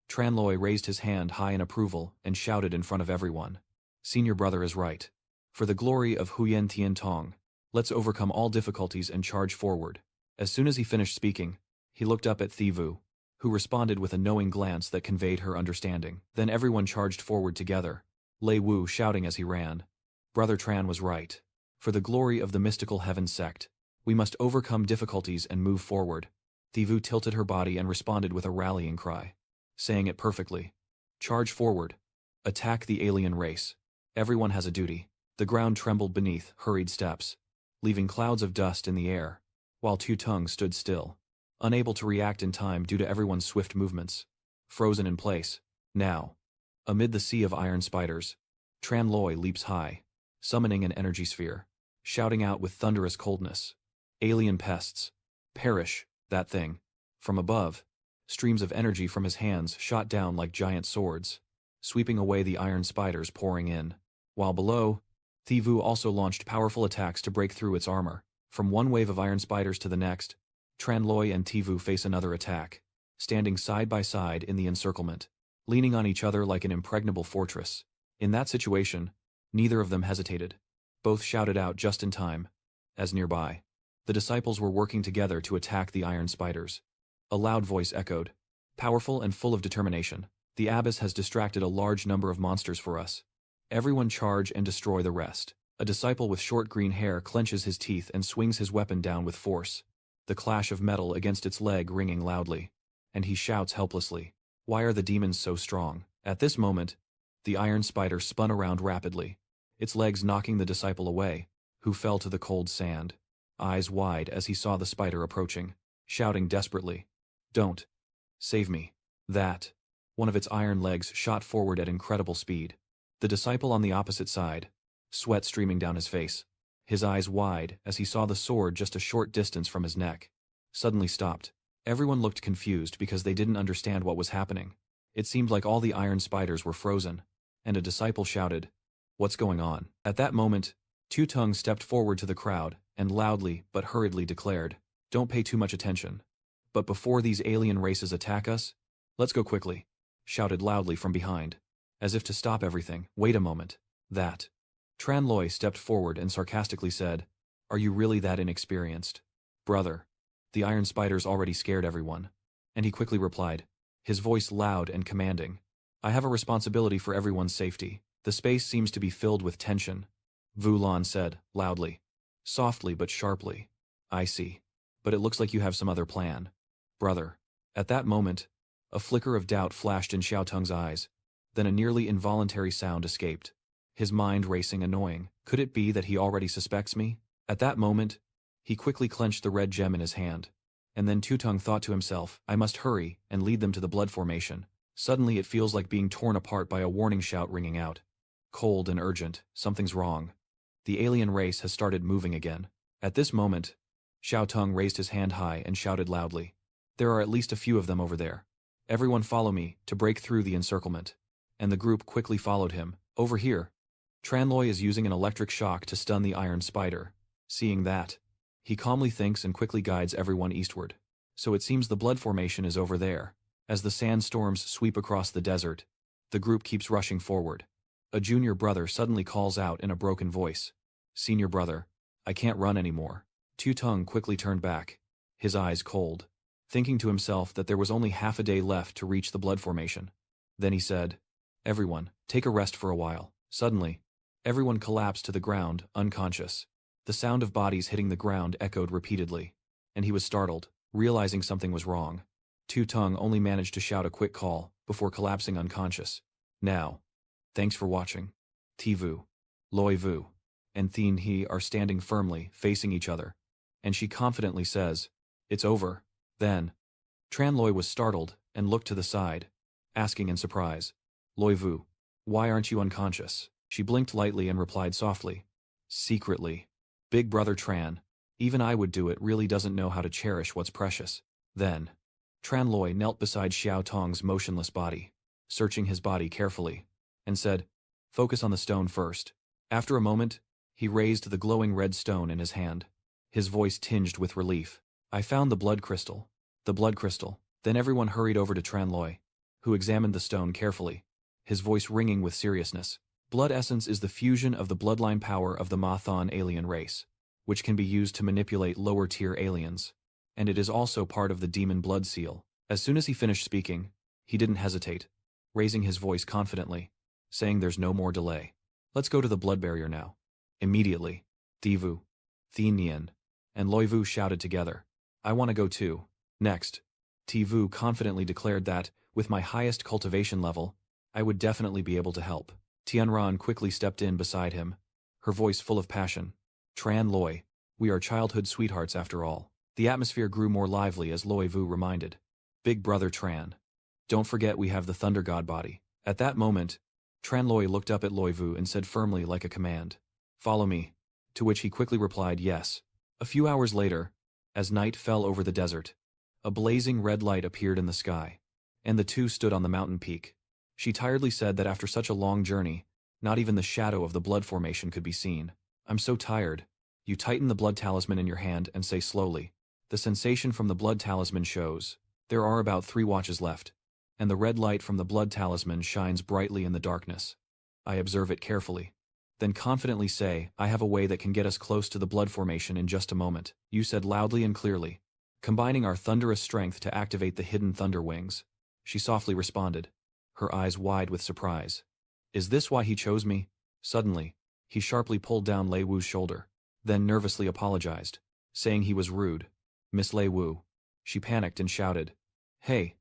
Tran Loi raised his hand high in approval and shouted in front of everyone. Senior brother is right. For the glory of Huyan Tian Tong, let's overcome all difficulties and charge forward. As soon as he finished speaking, he looked up at Thivu, who responded with a knowing glance that conveyed her understanding. Then everyone charged forward together, Lei Wu shouting as he ran. Brother Tran was right. For the glory of the mystical heaven sect, we must overcome difficulties and move forward. Thivu tilted her body and responded with a rallying cry, saying it perfectly. Charge forward. Attack the alien race. Everyone has a duty. The ground trembled beneath hurried steps, leaving clouds of dust in the air, while Two Tongue stood still, unable to react in time due to everyone's swift movements. Frozen in place. Now, amid the sea of iron spiders, Tran Loi leaps high, summoning an energy sphere, shouting out with thunderous coldness. Alien pests. Perish, that thing. From above, streams of energy from his hands shot down like giant swords, sweeping away the iron spiders pouring in. While below, Thivu also launched powerful attacks to break through its armor. From one wave of iron spiders to the next, Tran Loi and Thivu face another attack, standing side by side in the encirclement, leaning on each other like an impregnable fortress. In that situation, neither of them hesitated. Both shouted out just in time, as nearby, the disciples were working together to attack the iron spiders. A loud voice echoed, powerful and full of determination. The abyss has distracted a large number of monsters for us. Everyone charge and destroy the rest. A disciple with short green hair clenches his teeth and swings his weapon down with force, the clash of metal against its leg ringing loudly. And he shouts helplessly, why are the demons so strong? At this moment, the iron spider spun around rapidly, its legs knocking the disciple away, who fell to the cold sand, eyes wide as he saw the spider approaching, shouting desperately, don't. Save me. That. One of its iron legs shot forward at incredible speed. The disciple on the opposite side, sweat streaming down his face, his eyes wide as he saw the sword just a short distance from his neck, suddenly stopped. Everyone looked confused because they didn't understand what was happening. It seemed like all the iron spiders were frozen, and a disciple shouted, what's going on? At that moment, Two Tongue stepped forward to the crowd and loudly but hurriedly declared, don't pay too much attention. But before these alien races attack us, let's go quickly, shouted loudly from behind. As if to stop everything. Wait a moment. That. Tran Loi stepped forward and sarcastically said, are you really that inexperienced? Brother. The iron spiders already scared everyone. And he quickly replied, his voice loud and commanding. I have a responsibility for everyone's safety. The space seems to be filled with tension. Vu Lan said, loudly. Softly but sharply. I see. But it looks like you have some other plan. Brother. At that moment, a flicker of doubt flashed in Xiao Tung's eyes. Then a nearly involuntary sound escaped. His mind racing annoying. Could it be that he already suspects me? At that moment, he quickly clenched the red gem in his hand. And then Two Tongue thought to himself, I must hurry and lead them to the blood formation, Suddenly it feels like being torn apart by a warning shout ringing out. Cold and urgent, something's wrong. The alien race has started moving again. At this moment, Xiao Tong raised his hand high and shouted loudly. There are at least a few of them over there. Everyone follow me, to break through the encirclement. And the group quickly followed him. Over here. Tranloi is using an electric shock to stun the iron spider. Seeing that, he calmly thinks and quickly guides everyone eastward. So it seems the blood formation is over there. As the sandstorms sweep across the desert, the group keeps rushing forward. A junior brother suddenly calls out in a broken voice. Senior brother, I can't run anymore. Tu Tung quickly turned back, his eyes cold, thinking to himself that there was only half a day left to reach the blood formation. Then he said, Everyone, take a rest for a while. Suddenly, everyone collapsed to the ground, unconscious. The sound of bodies hitting the ground echoed repeatedly, and he was startled, realizing something was wrong. Tu Tung only managed to shout a quick call, before collapsing unconscious. Now. Thanks for watching. Tivu, Loi Vu, and Thien He are standing firmly, facing each other. And she confidently says, It's over. Then, Tran Loi was startled, and looked to the side, asking in surprise, Loi Vu, why aren't you unconscious? She blinked lightly and replied softly, Secretly. Big brother Tran, even I would do it, really doesn't know how to cherish what's precious. Then, Tran Loi knelt beside Xiao Tong's motionless body, searching his body carefully, and said, Focus on the stone first. After a moment, he raised the glowing red stone in his hand, his voice tinged with relief. I found the blood crystal. The blood crystal. Then everyone hurried over to Tran Loi, who examined the stone carefully, his voice ringing with seriousness. Blood essence is the fusion of the bloodline power of the Mathon alien race, which can be used to manipulate lower-tier aliens, and it is also part of the demon blood seal. As soon as he finished speaking, he didn't hesitate, raising his voice confidently, saying there's no more delay. Let's go to the blood barrier now. Immediately, Divu, Thien Nien, and Loi Vu shouted together. I want to go too. Next, Tivu confidently declared that, with my highest cultivation level, I would definitely be able to help. Tianran quickly stepped in beside him, her voice full of passion. Tran Loi, we are childhood sweethearts after all. The atmosphere grew more lively as Loi Vu reminded. Big brother Tran. Don't forget we have the Thunder God body. At that moment, Tran Loi looked up at Loi Vu and said firmly like a command. Follow me. To which he quickly replied yes. A few hours later, as night fell over the desert, a blazing red light appeared in the sky, and the two stood on the mountain peak. She tiredly said that after such a long journey, not even the shadow of the blood formation could be seen. I'm so tired. You tighten the blood talisman in your hand and say slowly. The sensation from the blood talisman shows. There are about 3 watches left, and the red light from the blood talisman shines brightly in the darkness. I observe it carefully. Then confidently say, I have a way that can get us close to the blood formation in just a moment. You said loudly and clearly, combining our thunderous strength to activate the hidden thunder wings. She softly responded, her eyes wide with surprise. Is this why he chose me? Suddenly, he sharply pulled down Lei Wu's shoulder, then nervously apologized, saying he was rude. Miss Lei Wu. She panicked and shouted, Hey!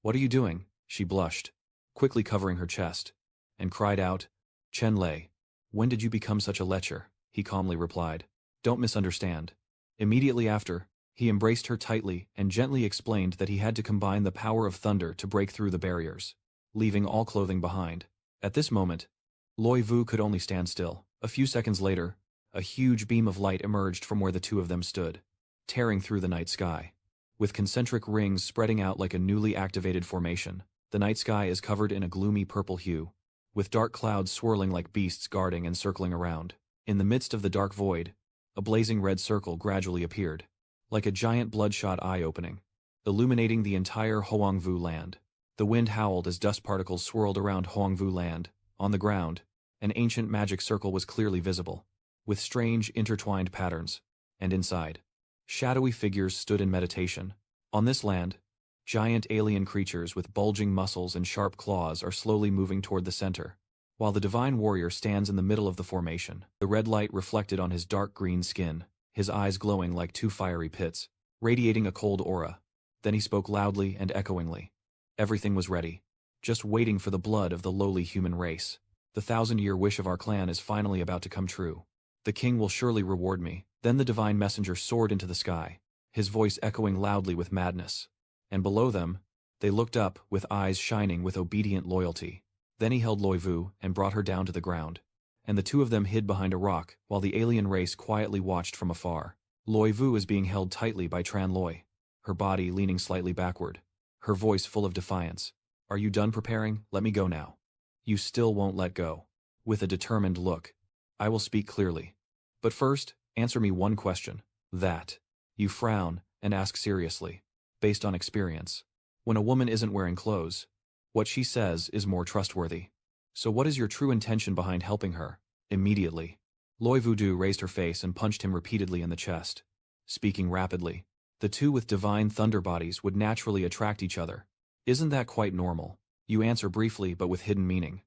What are you doing? She blushed, quickly covering her chest, and cried out, Chen Lei. When did you become such a lecher? He calmly replied. Don't misunderstand. Immediately after, he embraced her tightly and gently explained that he had to combine the power of thunder to break through the barriers, leaving all clothing behind. At this moment, Loi Vu could only stand still. A few seconds later, a huge beam of light emerged from where the two of them stood, tearing through the night sky. With concentric rings spreading out like a newly activated formation, the night sky is covered in a gloomy purple hue, with dark clouds swirling like beasts guarding and circling around. In the midst of the dark void, a blazing red circle gradually appeared, like a giant bloodshot eye opening, illuminating the entire Hoangvu land. The wind howled as dust particles swirled around Hoangvu land. On the ground, an ancient magic circle was clearly visible, with strange intertwined patterns, and inside, shadowy figures stood in meditation. On this land, giant alien creatures with bulging muscles and sharp claws are slowly moving toward the center, while the divine warrior stands in the middle of the formation. The red light reflected on his dark green skin, his eyes glowing like 2 fiery pits, radiating a cold aura. Then he spoke loudly and echoingly. Everything was ready, just waiting for the blood of the lowly human race. The 1,000-year wish of our clan is finally about to come true. The king will surely reward me. Then the divine messenger soared into the sky, his voice echoing loudly with madness. And below them, They looked up, with eyes shining with obedient loyalty. Then he held Loi Vu and brought her down to the ground. And the two of them hid behind a rock, while the alien race quietly watched from afar. Loi Vu is being held tightly by Tran Loi, her body leaning slightly backward, her voice full of defiance. Are you done preparing? Let me go now. You still won't let go. With a determined look. I will speak clearly. But first, answer me one question. That. You frown, and ask seriously. Based on experience. When a woman isn't wearing clothes, what she says is more trustworthy. So what is your true intention behind helping her? Immediately. Loi Vudu raised her face and punched him repeatedly in the chest. Speaking rapidly. The two with divine thunder bodies would naturally attract each other. Isn't that quite normal? You answer briefly but with hidden meaning.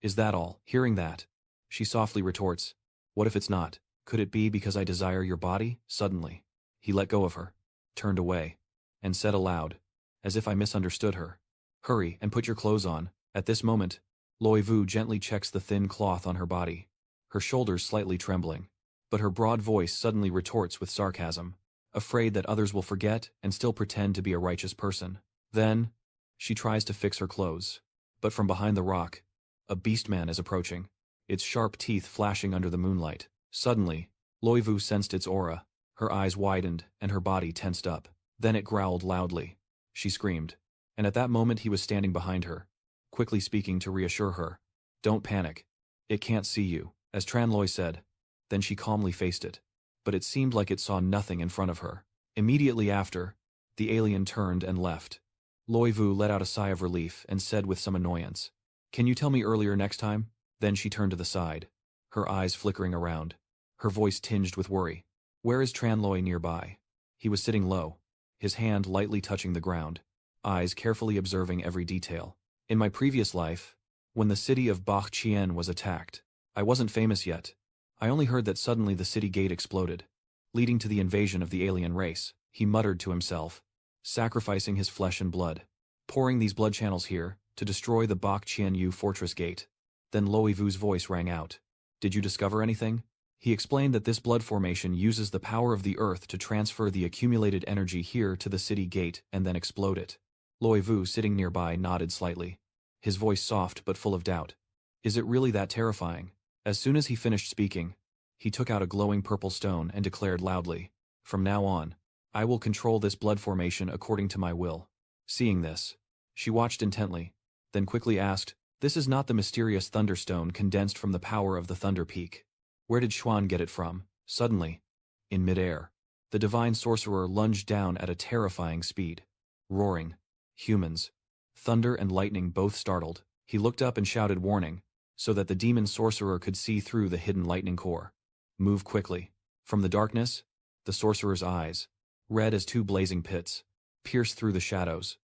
Is that all? Hearing that, she softly retorts. What if it's not? Could it be because I desire your body? Suddenly. He let go of her, turned away, and said aloud, as if I misunderstood her. Hurry and put your clothes on. At this moment, Loi Vu gently checks the thin cloth on her body, her shoulders slightly trembling. But her broad voice suddenly retorts with sarcasm, afraid that others will forget and still pretend to be a righteous person. Then, she tries to fix her clothes. But from behind the rock, a beastman is approaching, its sharp teeth flashing under the moonlight. Suddenly, Loi Vu sensed its aura, her eyes widened and her body tensed up. Then it growled loudly. She screamed. And at that moment he was standing behind her, quickly speaking to reassure her. Don't panic. It can't see you, as Tran Loi said. Then she calmly faced it. But it seemed like it saw nothing in front of her. Immediately after, the alien turned and left. Loi Vu let out a sigh of relief and said with some annoyance, Can you tell me earlier next time? Then she turned to the side, her eyes flickering around, her voice tinged with worry. Where is Tran Loi nearby? He was sitting low, his hand lightly touching the ground, eyes carefully observing every detail. In my previous life, when the city of Bach Chien was attacked, I wasn't famous yet. I only heard that suddenly the city gate exploded, leading to the invasion of the alien race. He muttered to himself, sacrificing his flesh and blood, pouring these blood channels here to destroy the Bach Chien Yu fortress gate. Then Loi Vu's voice rang out. Did you discover anything? He explained that this blood formation uses the power of the earth to transfer the accumulated energy here to the city gate and then explode it. Loi Vu, sitting nearby, nodded slightly, his voice soft but full of doubt. Is it really that terrifying? As soon as he finished speaking, he took out a glowing purple stone and declared loudly, From now on, I will control this blood formation according to my will. Seeing this, she watched intently, then quickly asked, This is not the mysterious thunderstone condensed from the power of the Thunder Peak. Where did Xuan get it from? Suddenly, in midair, the divine sorcerer lunged down at a terrifying speed. Roaring, humans, thunder and lightning both startled. He looked up and shouted warning, so that the demon sorcerer could see through the hidden lightning core. Move quickly. From the darkness, the sorcerer's eyes, red as two blazing pits, pierce through the shadows,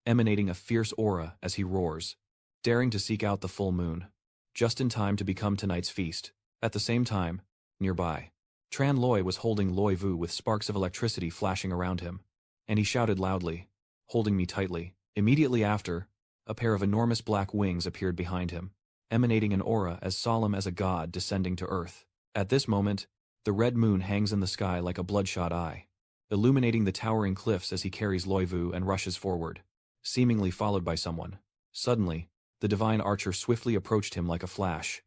emanating a fierce aura as he roars, daring to seek out the full moon, just in time to become tonight's feast. At the same time, nearby, Tran Loi was holding Loi Vu with sparks of electricity flashing around him, and he shouted loudly, holding me tightly. Immediately after, a pair of enormous black wings appeared behind him, emanating an aura as solemn as a god descending to earth. At this moment, the red moon hangs in the sky like a bloodshot eye, illuminating the towering cliffs as he carries Loi Vu and rushes forward, seemingly followed by someone. Suddenly, the divine archer swiftly approached him like a flash,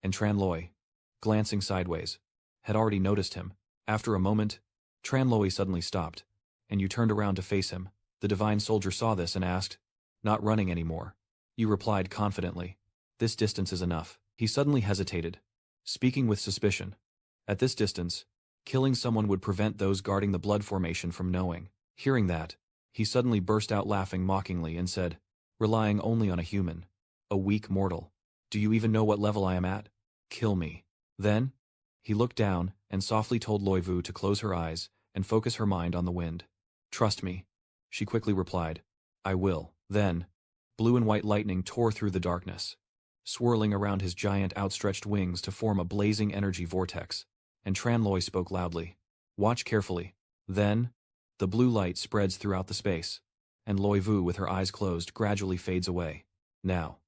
and Tran Loi, glancing sideways, had already noticed him. After a moment, Tran Loi suddenly stopped, and you turned around to face him. The divine soldier saw this and asked, Not running anymore. You replied confidently, This distance is enough. He suddenly hesitated, speaking with suspicion. At this distance, killing someone would prevent those guarding the blood formation from knowing. Hearing that, he suddenly burst out laughing mockingly and said, Relying only on a human, a weak mortal. Do you even know what level I am at? Kill me. Then, he looked down and softly told Loi Vu to close her eyes and focus her mind on the wind. Trust me, she quickly replied. I will. Then, blue and white lightning tore through the darkness, swirling around his giant outstretched wings to form a blazing energy vortex, and Tran Loi spoke loudly. Watch carefully. Then, the blue light spreads throughout the space, and Loi Vu with her eyes closed gradually fades away. Now,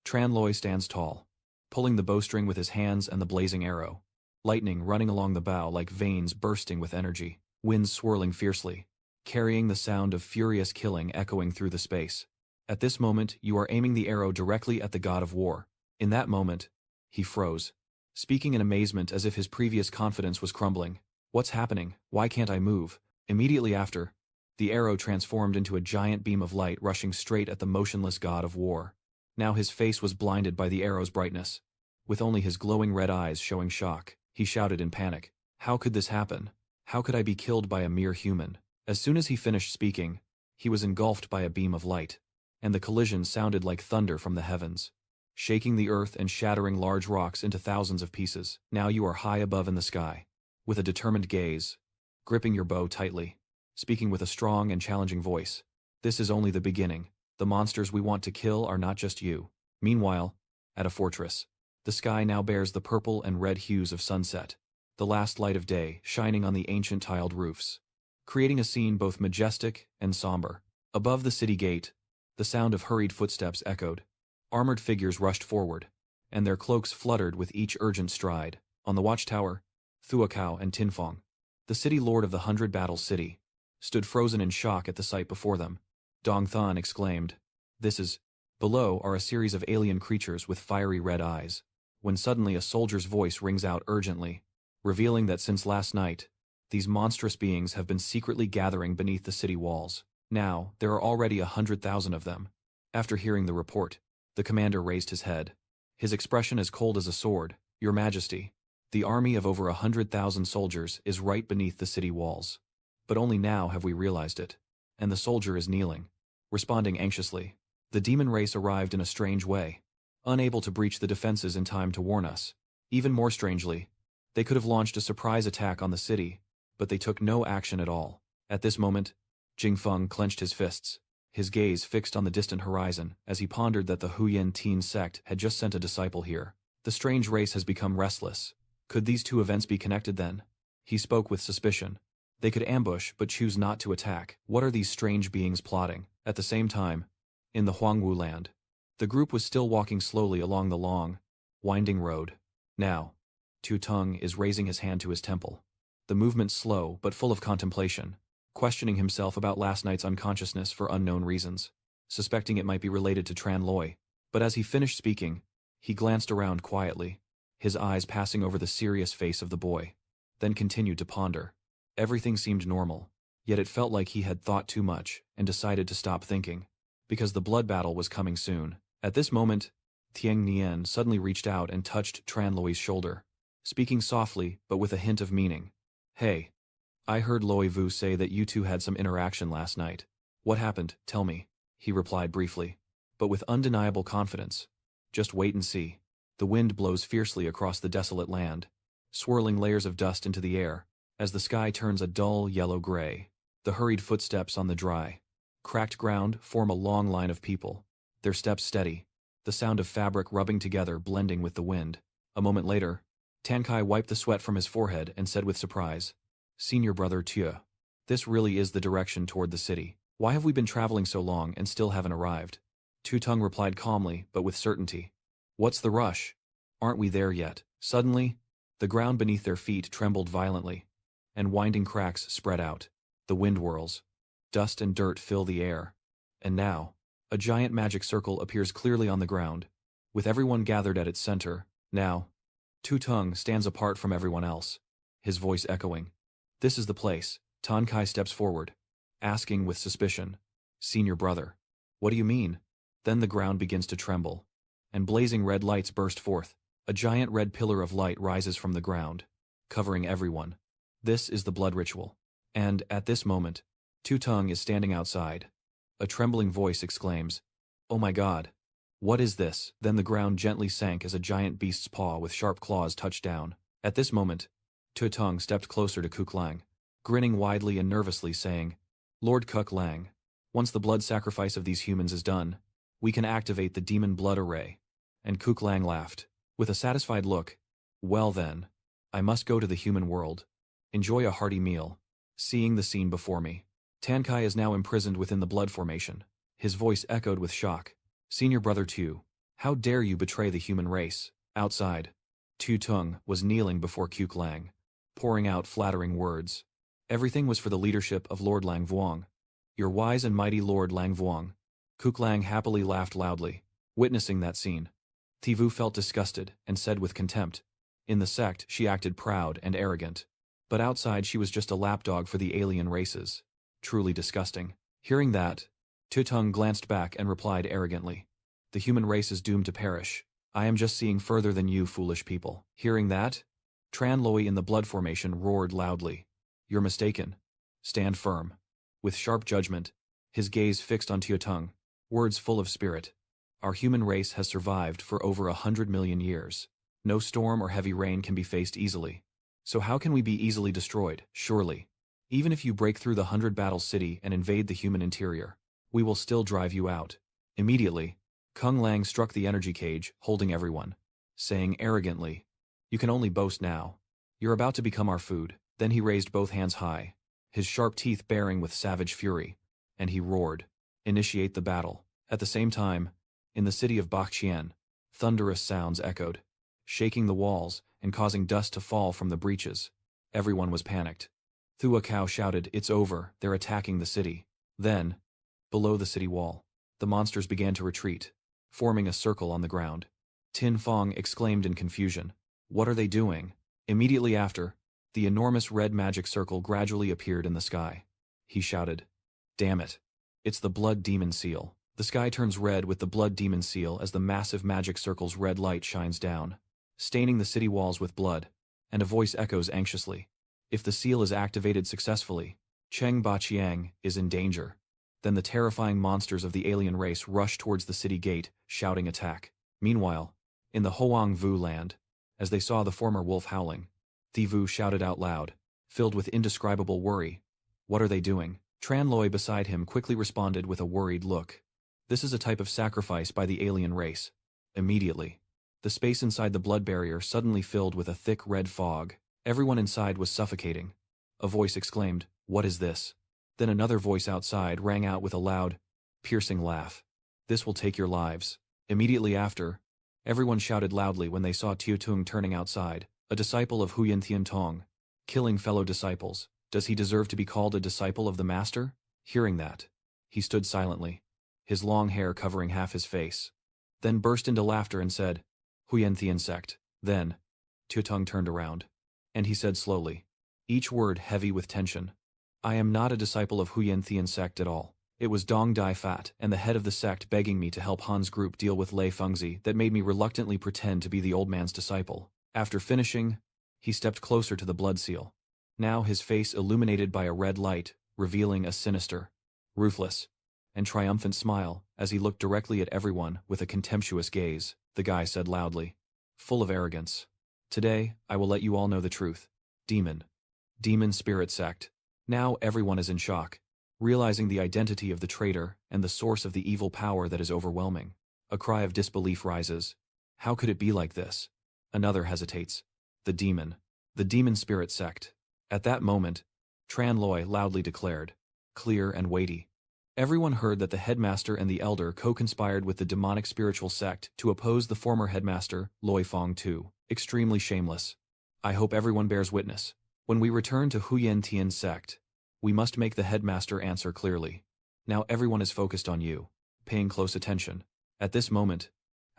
Tran Loi stands tall, pulling the bowstring with his hands and the blazing arrow, lightning running along the bow like veins bursting with energy, winds swirling fiercely, carrying the sound of furious killing echoing through the space. At this moment, you are aiming the arrow directly at the god of war. In that moment, he froze, speaking in amazement as if his previous confidence was crumbling. What's happening? Why can't I move? Immediately after, the arrow transformed into a giant beam of light rushing straight at the motionless god of war. Now his face was blinded by the arrow's brightness. With only his glowing red eyes showing shock, he shouted in panic, "How could this happen? How could I be killed by a mere human?" As soon as he finished speaking, he was engulfed by a beam of light, and the collision sounded like thunder from the heavens, shaking the earth and shattering large rocks into thousands of pieces. Now you are high above in the sky, with a determined gaze, gripping your bow tightly, speaking with a strong and challenging voice. "This is only the beginning. The monsters we want to kill are not just you." Meanwhile, at a fortress, the sky now bears the purple and red hues of sunset, the last light of day shining on the ancient tiled roofs, creating a scene both majestic and somber. Above the city gate, the sound of hurried footsteps echoed. Armored figures rushed forward, and their cloaks fluttered with each urgent stride. On the watchtower, Thuakao and Tinfong, the city lord of the 100 Battle City, stood frozen in shock at the sight before them. Dong Than exclaimed, "This is..." Below are a series of alien creatures with fiery red eyes, when suddenly a soldier's voice rings out urgently, revealing that since last night, these monstrous beings have been secretly gathering beneath the city walls. Now, there are already 100,000 of them. After hearing the report, the commander raised his head, his expression as cold as a sword. "Your Majesty, the army of over 100,000 soldiers is right beneath the city walls. But only now have we realized it." And the soldier is kneeling, responding anxiously. "The demon race arrived in a strange way, unable to breach the defenses in time to warn us. Even more strangely, they could have launched a surprise attack on the city, but they took no action at all." At this moment, Jingfeng clenched his fists, his gaze fixed on the distant horizon as he pondered that the Huyan teen sect had just sent a disciple here. The strange race has become restless. Could these two events be connected then? He spoke with suspicion. They could ambush but choose not to attack. What are these strange beings plotting? At the same time, in the Huangwu land, the group was still walking slowly along the long, winding road. Now, Tu Tung is raising his hand to his temple, the movement slow but full of contemplation, questioning himself about last night's unconsciousness for unknown reasons, suspecting it might be related to Tran Loi. But as he finished speaking, he glanced around quietly, his eyes passing over the serious face of the boy, then continued to ponder. Everything seemed normal, yet it felt like he had thought too much and decided to stop thinking, because the blood battle was coming soon. At this moment, Tiang Nian suddenly reached out and touched Tran Loi's shoulder, speaking softly but with a hint of meaning. "Hey, I heard Loi Vu say that you two had some interaction last night. What happened? Tell me," he replied briefly, but with undeniable confidence. "Just wait and see." The wind blows fiercely across the desolate land, swirling layers of dust into the air, as the sky turns a dull yellow-gray. The hurried footsteps on the dry, cracked ground form a long line of people, their steps steady, the sound of fabric rubbing together blending with the wind. A moment later, Tankai wiped the sweat from his forehead and said with surprise, "Senior brother Tue, this really is the direction toward the city. Why have we been traveling so long and still haven't arrived?" Tu Tung replied calmly but with certainty, "What's the rush? Aren't we there yet?" Suddenly, the ground beneath their feet trembled violently, and winding cracks spread out. The wind whirls. Dust and dirt fill the air. And now, a giant magic circle appears clearly on the ground, with everyone gathered at its center. Now, Tu Tung stands apart from everyone else, his voice echoing. "This is the place." Tan Kai steps forward, asking with suspicion, "Senior brother, what do you mean?" Then the ground begins to tremble, and blazing red lights burst forth. A giant red pillar of light rises from the ground, covering everyone. This is the blood ritual. And, at this moment, Tu Tung is standing outside. A trembling voice exclaims, "Oh my God! What is this?" Then the ground gently sank as a giant beast's paw with sharp claws touched down. At this moment, Tu Tung stepped closer to Kuk Lang, grinning widely and nervously saying, "Lord Kuk Lang, once the blood sacrifice of these humans is done, we can activate the demon blood array." And Kuk Lang laughed, with a satisfied look. "Well then, I must go to the human world. Enjoy a hearty meal." Seeing the scene before me, Tankai is now imprisoned within the blood formation. His voice echoed with shock. "Senior brother Tu, how dare you betray the human race?" Outside, Tu Tung was kneeling before Kuk Lang, pouring out flattering words. Everything was for the leadership of Lord Lang Vuong. "Your wise and mighty Lord Lang Vuong," Kuklang happily laughed loudly, witnessing that scene. Tivu felt disgusted and said with contempt, in the sect she acted proud and arrogant. But outside she was just a lapdog for the alien races. Truly disgusting. Hearing that, Tutung glanced back and replied arrogantly, the human race is doomed to perish. I am just seeing further than you foolish people. Hearing that, Tran Loi in the blood formation roared loudly. You're mistaken. Stand firm. With sharp judgment, his gaze fixed on Tutung, words full of spirit. Our human race has survived for over 100 million years. No storm or heavy rain can be faced easily. So how can we be easily destroyed? Surely. Even if you break through the 100-battle city and invade the human interior, we will still drive you out. Immediately, Kung Lang struck the energy cage, holding everyone, saying arrogantly, you can only boast now. You're about to become our food. Then he raised both hands high, his sharp teeth baring with savage fury, and he roared, initiate the battle. At the same time, in the city of Bakchien, thunderous sounds echoed, shaking the walls and causing dust to fall from the breaches. Everyone was panicked. Thua Kao shouted, it's over, they're attacking the city. Then, below the city wall, the monsters began to retreat, forming a circle on the ground. Tin Fong exclaimed in confusion, what are they doing? Immediately after, the enormous red magic circle gradually appeared in the sky. He shouted, damn it. It's the blood demon seal. The sky turns red with the blood demon seal as the massive magic circle's red light shines down, staining the city walls with blood, and a voice echoes anxiously. If the seal is activated successfully, Cheng Baqiang is in danger. Then the terrifying monsters of the alien race rush towards the city gate, shouting attack. Meanwhile, in the Hoang Vu land, as they saw the former wolf howling, Thivu shouted out loud, filled with indescribable worry. What are they doing? Tran Loi beside him quickly responded with a worried look. This is a type of sacrifice by the alien race. Immediately, the space inside the blood barrier suddenly filled with a thick red fog. Everyone inside was suffocating. A voice exclaimed, what is this? Then another voice outside rang out with a loud, piercing laugh. This will take your lives. Immediately after, everyone shouted loudly when they saw Tutung turning outside, a disciple of Huyen Tian Tong, killing fellow disciples. Does he deserve to be called a disciple of the master? Hearing that, he stood silently, his long hair covering half his face, then burst into laughter and said, Huyen Tian sect. Then, Tutung turned around, and he said slowly, each word heavy with tension, I am not a disciple of Huyen Tian sect at all. It was Dong Dai Fat and the head of the sect begging me to help Han's group deal with Lei Fengzi that made me reluctantly pretend to be the old man's disciple. After finishing, he stepped closer to the blood seal, now his face illuminated by a red light, revealing a sinister, ruthless, and triumphant smile as he looked directly at everyone with a contemptuous gaze. The guy said loudly, full of arrogance, today, I will let you all know the truth. Demon spirit sect. Now everyone is in shock, realizing the identity of the traitor and the source of the evil power that is overwhelming. A cry of disbelief rises. How could it be like this? Another hesitates. The demon spirit sect. At that moment, Tran Loi loudly declared, clear and weighty. Everyone heard that the headmaster and the elder co-conspired with the demonic spiritual sect to oppose the former headmaster, Loi Fong Tu. Extremely shameless. I hope everyone bears witness. When we return to Huyen Tian sect, we must make the headmaster answer clearly. Now everyone is focused on you, paying close attention. At this moment,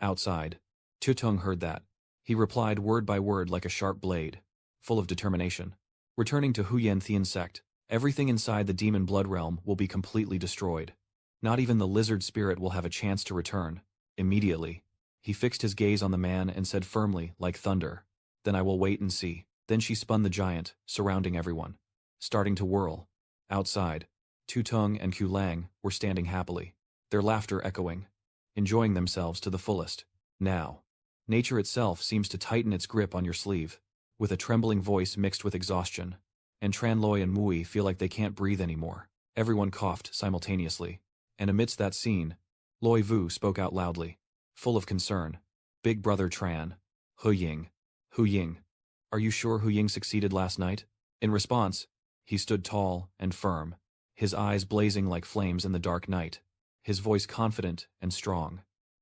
outside, Tutung heard that. He replied word by word like a sharp blade, full of determination. Returning to Huyen Tian sect, everything inside the demon blood realm will be completely destroyed. Not even the lizard spirit will have a chance to return. Immediately, he fixed his gaze on the man and said firmly, like thunder, then I will wait and see. Then she spun the giant, surrounding everyone, starting to whirl. Outside, Tutung and Kulang were standing happily, their laughter echoing, enjoying themselves to the fullest. Now, nature itself seems to tighten its grip on your sleeve, with a trembling voice mixed with exhaustion, and Tran Loi and Mui feel like they can't breathe anymore. Everyone coughed simultaneously, and amidst that scene, Loi Vu spoke out loudly, full of concern. Big brother Tran. Hu Ying. Are you sure Hu Ying succeeded last night? In response, he stood tall and firm, his eyes blazing like flames in the dark night, his voice confident and strong,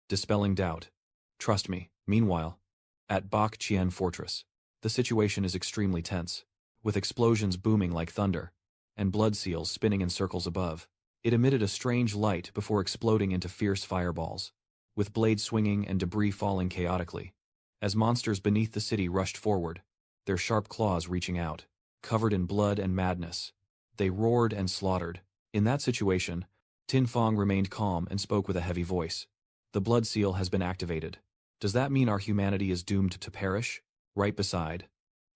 dispelling doubt. Trust me. Meanwhile, at Bak Chien Fortress, the situation is extremely tense, with explosions booming like thunder, and blood seals spinning in circles above. It emitted a strange light before exploding into fierce fireballs, with blades swinging and debris falling chaotically. As monsters beneath the city rushed forward, their sharp claws reaching out, covered in blood and madness. They roared and slaughtered. In that situation, Tin Fong remained calm and spoke with a heavy voice. The blood seal has been activated. Does that mean our humanity is doomed to perish? Right beside.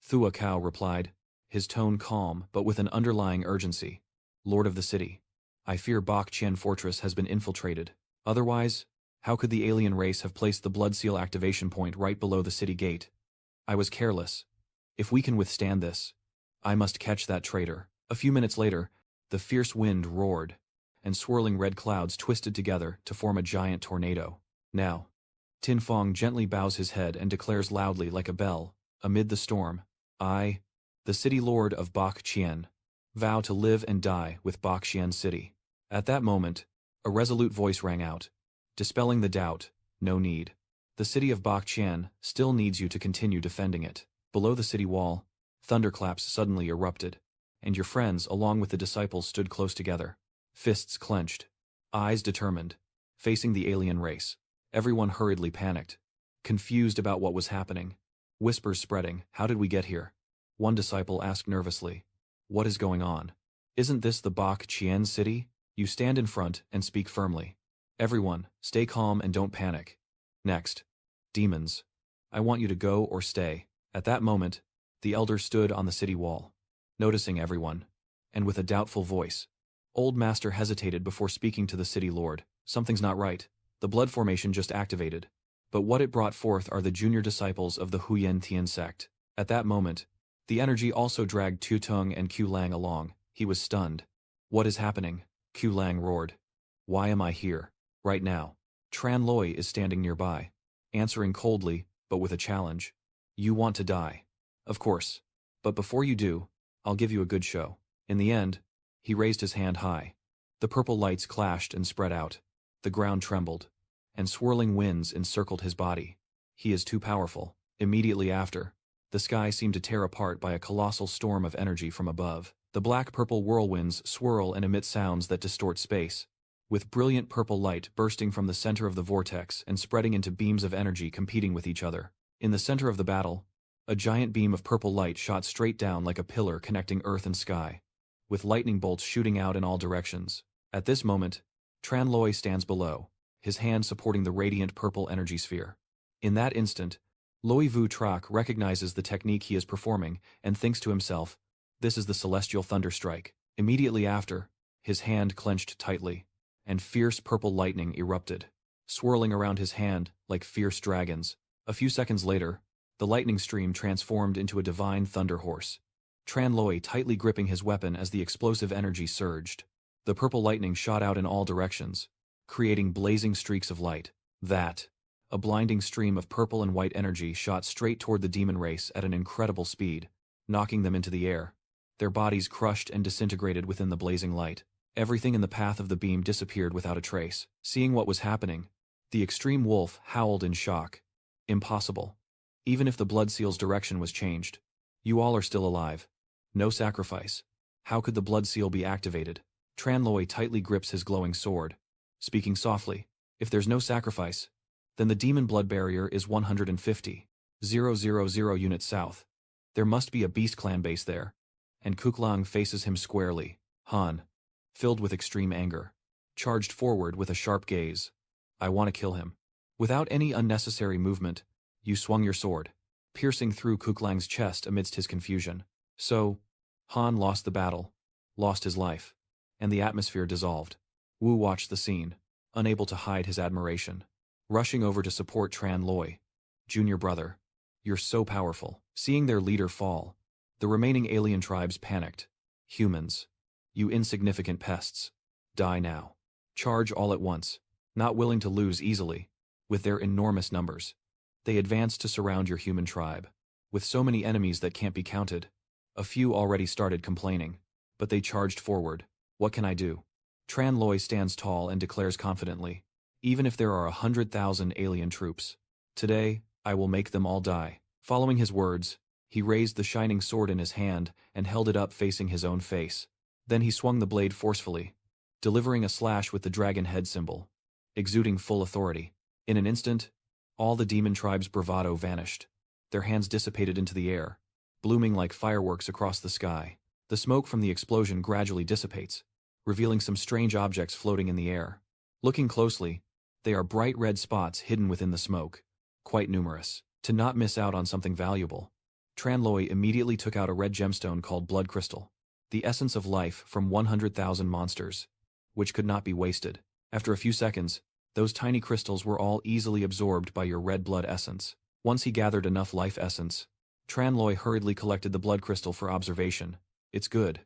Thua Kao replied, his tone calm but with an underlying urgency. Lord of the city, I fear Bak Chien Fortress has been infiltrated. Otherwise, how could the alien race have placed the blood seal activation point right below the city gate? I was careless. If we can withstand this, I must catch that traitor. A few minutes later, the fierce wind roared, and swirling red clouds twisted together to form a giant tornado. Now, Tin Fong gently bows his head and declares loudly like a bell, amid the storm, I, the city lord of Bak Chien, vow to live and die with Bak Chien City. At that moment, a resolute voice rang out, dispelling the doubt, no need. The city of Bak Chien still needs you to continue defending it. Below the city wall, thunderclaps suddenly erupted, and your friends along with the disciples stood close together, fists clenched, eyes determined, facing the alien race. Everyone hurriedly panicked, confused about what was happening. Whispers spreading, how did we get here? One disciple asked nervously, what is going on? Isn't this the Bak Chien city? You stand in front and speak firmly. Everyone, stay calm and don't panic. Next. Demons. I want you to go or stay. At that moment, the elder stood on the city wall, noticing everyone, and with a doubtful voice. Old Master hesitated before speaking to the city lord. Something's not right. The blood formation just activated. But what it brought forth are the junior disciples of the Huyen Tian sect. At that moment, the energy also dragged Tu Tung and Q Lang along. He was stunned. What is happening? Q Lang roared. Why am I here? Right now. Tran Loi is standing nearby, answering coldly, but with a challenge. You want to die. Of course. But before you do, I'll give you a good show. In the end, he raised his hand high. The purple lights clashed and spread out. The ground trembled, and swirling winds encircled his body. He is too powerful. Immediately after, the sky seemed to tear apart by a colossal storm of energy from above. The black-purple whirlwinds swirl and emit sounds that distort space, with brilliant purple light bursting from the center of the vortex and spreading into beams of energy competing with each other. In the center of the battle, a giant beam of purple light shot straight down like a pillar connecting earth and sky, with lightning bolts shooting out in all directions. At this moment, Tran Loi stands below, his hand supporting the radiant purple energy sphere. In that instant, Loi Vu Trak recognizes the technique he is performing and thinks to himself, this is the celestial thunderstrike. Immediately after, his hand clenched tightly, and fierce purple lightning erupted, swirling around his hand like fierce dragons. A few seconds later, the lightning stream transformed into a divine thunder horse, Tran Loi tightly gripping his weapon as the explosive energy surged. The purple lightning shot out in all directions, creating blazing streaks of light. A blinding stream of purple and white energy shot straight toward the demon race at an incredible speed, knocking them into the air. Their bodies crushed and disintegrated within the blazing light. Everything in the path of the beam disappeared without a trace. Seeing what was happening, the extreme wolf howled in shock. Impossible. Even if the blood seal's direction was changed, you all are still alive. No sacrifice. How could the blood seal be activated? Tran Loi tightly grips his glowing sword, speaking softly. If there's no sacrifice, then the demon blood barrier is 150,000 units south. There must be a beast clan base there. And Kuklang faces him squarely. Han, filled with extreme anger, charged forward with a sharp gaze. I want to kill him. Without any unnecessary movement, you swung your sword, piercing through Kuklang's chest amidst his confusion. So, Han lost the battle, lost his life, and the atmosphere dissolved. Wu watched the scene, unable to hide his admiration, rushing over to support Tran Loi. Junior brother, you're so powerful. Seeing their leader fall, the remaining alien tribes panicked. Humans, you insignificant pests, die now. Charge all at once, not willing to lose easily. With their enormous numbers, they advanced to surround your human tribe. With so many enemies that can't be counted, a few already started complaining, but they charged forward. What can I do? Tran Loi stands tall and declares confidently, even if there are 100,000 alien troops, today, I will make them all die. Following his words, he raised the shining sword in his hand and held it up facing his own face. Then he swung the blade forcefully, delivering a slash with the dragon head symbol, exuding full authority. In an instant, all the demon tribe's bravado vanished. Their hands dissipated into the air, blooming like fireworks across the sky. The smoke from the explosion gradually dissipates, revealing some strange objects floating in the air. Looking closely, they are bright red spots hidden within the smoke, quite numerous. To not miss out on something valuable, Tranloi immediately took out a red gemstone called Blood Crystal, the essence of life from 100,000 monsters, which could not be wasted. After a few seconds, those tiny crystals were all easily absorbed by your red blood essence. Once he gathered enough life essence, Tranloi hurriedly collected the blood crystal for observation. It's good,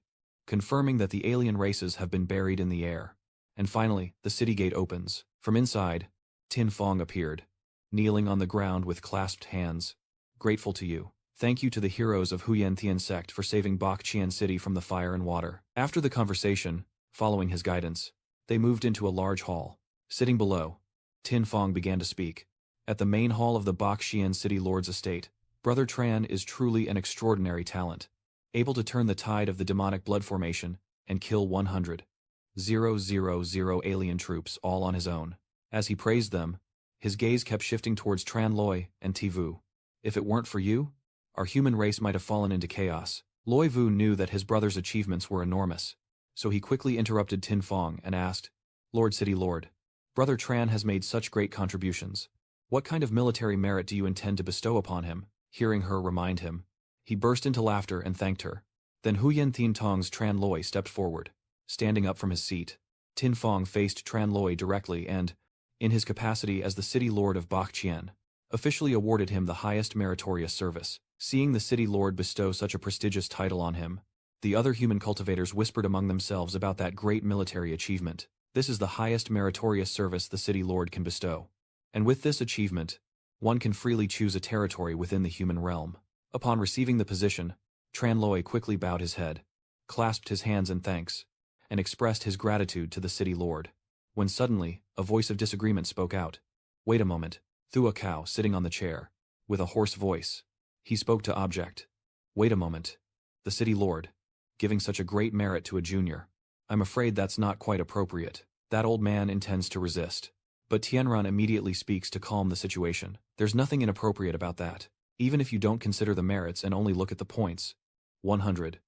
confirming that the alien races have been buried in the air. And finally, the city gate opens. From inside, Tin Fong appeared, kneeling on the ground with clasped hands. Grateful to you. Thank you to the heroes of Huyen Tian sect for saving Bok Qian City from the fire and water. After the conversation, following his guidance, they moved into a large hall. Sitting below, Tin Fong began to speak. At the main hall of the Bok Qian City Lord's estate, Brother Tran is truly an extraordinary talent, able to turn the tide of the demonic blood formation and kill 100,000 alien troops all on his own. As he praised them, his gaze kept shifting towards Tranloi and Tivu. If it weren't for you, our human race might have fallen into chaos. Loi Vu knew that his brother's achievements were enormous, so he quickly interrupted Tin Fong and asked, Lord City Lord, Brother Tran has made such great contributions. What kind of military merit do you intend to bestow upon him? Hearing her remind him, he burst into laughter and thanked her. Then Huyen Tin Tong's Tranloi stepped forward, standing up from his seat. Tin Fong faced Tranloi directly and, in his capacity as the city lord of Bok Qian, officially awarded him the highest meritorious service. Seeing the city lord bestow such a prestigious title on him, the other human cultivators whispered among themselves about that great military achievement. This is the highest meritorious service the city lord can bestow. And with this achievement, one can freely choose a territory within the human realm. Upon receiving the position, Tranloi quickly bowed his head, clasped his hands in thanks, and expressed his gratitude to the city lord. When suddenly, a voice of disagreement spoke out. Wait a moment. Thua Cao sitting on the chair, with a hoarse voice. He spoke to object. Wait a moment. The city lord, giving such a great merit to a junior. I'm afraid that's not quite appropriate. That old man intends to resist. But Tianran immediately speaks to calm the situation. There's nothing inappropriate about that. Even if you don't consider the merits and only look at the points. 100.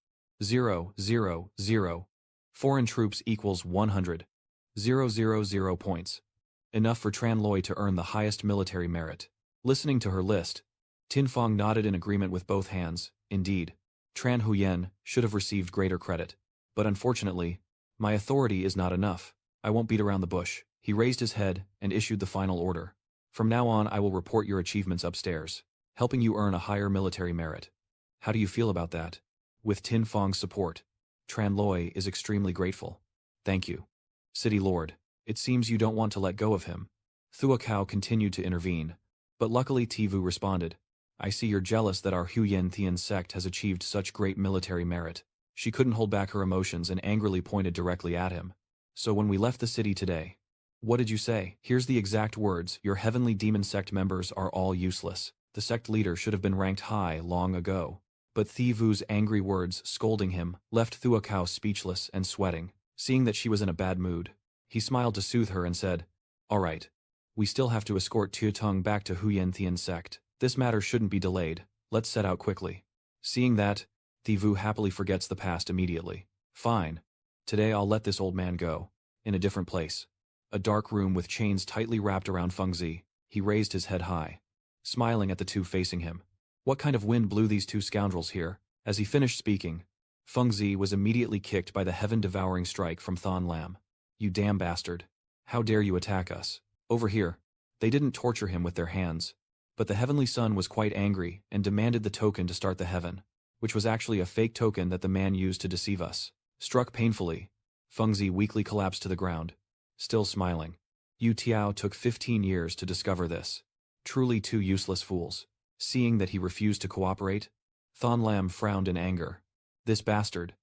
000. Foreign troops equals 100. 000 points. Enough for Tranloi to earn the highest military merit. Listening to her list, Tin Fong nodded in agreement with both hands. Indeed, Tran Huyen should have received greater credit. But unfortunately, my authority is not enough. I won't beat around the bush. He raised his head and issued the final order. From now on I will report your achievements upstairs, helping you earn a higher military merit. How do you feel about that? With Tin Fong's support, Tranloi is extremely grateful. Thank you. City Lord, it seems you don't want to let go of him. Thua Cao continued to intervene, but luckily Tivu responded. I see you're jealous that our Huyen Tian sect has achieved such great military merit. She couldn't hold back her emotions and angrily pointed directly at him. So when we left the city today, what did you say? Here's the exact words. Your heavenly demon sect members are all useless. The sect leader should have been ranked high long ago. But Thivu's angry words scolding him left Thua Cao speechless and sweating. Seeing that she was in a bad mood, he smiled to soothe her and said, All right. We still have to escort Tutung back to Huyen Tian sect. This matter shouldn't be delayed. Let's set out quickly. Seeing that, Thivu happily forgets the past immediately. Fine. Today I'll let this old man go. In a different place. A dark room with chains tightly wrapped around Fengzi. He raised his head high, smiling at the two facing him. What kind of wind blew these two scoundrels here? As he finished speaking, Fengzi was immediately kicked by the heaven-devouring strike from Thon Lam. You damn bastard. How dare you attack us? Over here. They didn't torture him with their hands. But the Heavenly Sun was quite angry and demanded the token to start the heaven, which was actually a fake token that the man used to deceive us. Struck painfully, Fengzi weakly collapsed to the ground, still smiling. Yu Tiao took 15 years to discover this. Truly two useless fools. Seeing that he refused to cooperate, Thon Lam frowned in anger. This bastard.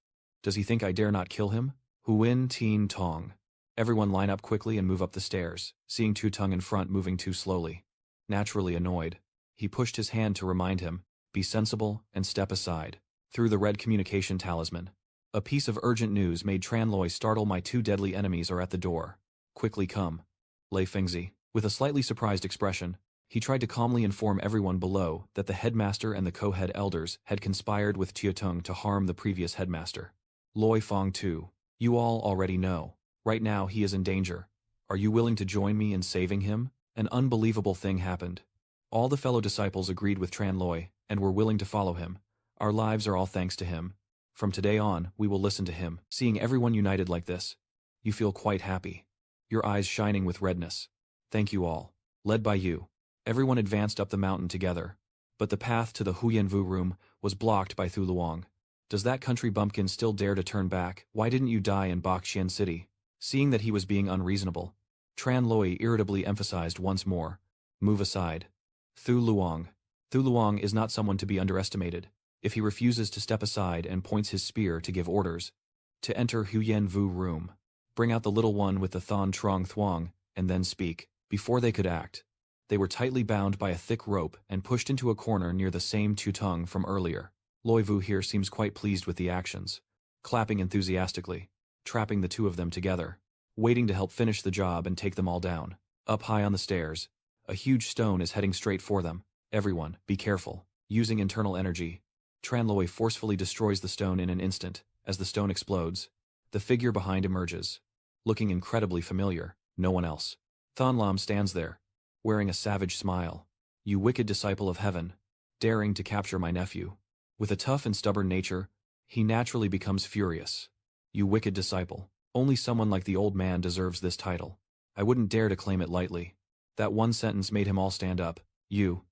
Does he think I dare not kill him? Huyen Tin Tong. Everyone line up quickly and move up the stairs, seeing Tutung in front moving too slowly. Naturally annoyed, he pushed his hand to remind him, be sensible and step aside. Through the red communication talisman, A piece of urgent news made Tranloy startle. My two deadly enemies are at the door. Quickly come. Lei Fengzi. With a slightly surprised expression, he tried to calmly inform everyone below that the headmaster and the co-head elders had conspired with Chiatung to harm the previous headmaster. Loi Fong too. You all already know. Right now he is in danger. Are you willing to join me in saving him? An unbelievable thing happened. All the fellow disciples agreed with Tranloy and were willing to follow him. Our lives are all thanks to him. From today on, we will listen to him. Seeing everyone united like this, you feel quite happy. Your eyes shining with redness. Thank you all. Led by you, everyone advanced up the mountain together. But the path to the Huyenvu room was blocked by Thu Luong. Does that country bumpkin still dare to turn back? Why didn't you die in Baxian City? Seeing that he was being unreasonable, Tran Loi irritably emphasized once more. Move aside. Thu Luong. Thu Luong is not someone to be underestimated. If he refuses to step aside and points his spear to give orders, to enter Huyenvu room, bring out the little one with the Thon Trong Thuong, and then speak. Before they could act, they were tightly bound by a thick rope and pushed into a corner near the same Tutung from earlier. Loi Vu here seems quite pleased with the actions, clapping enthusiastically, trapping the two of them together, waiting to help finish the job and take them all down. Up high on the stairs, a huge stone is heading straight for them. Everyone, be careful. Using internal energy, Tranloi forcefully destroys the stone in an instant. As the stone explodes, the figure behind emerges, looking incredibly familiar. No one else. Thon Lam stands there, wearing a savage smile. You wicked disciple of heaven, daring to capture my nephew. With a tough and stubborn nature, he naturally becomes furious. You wicked disciple. Only someone like the old man deserves this title. I wouldn't dare to claim it lightly. That one sentence made him all stand up. You.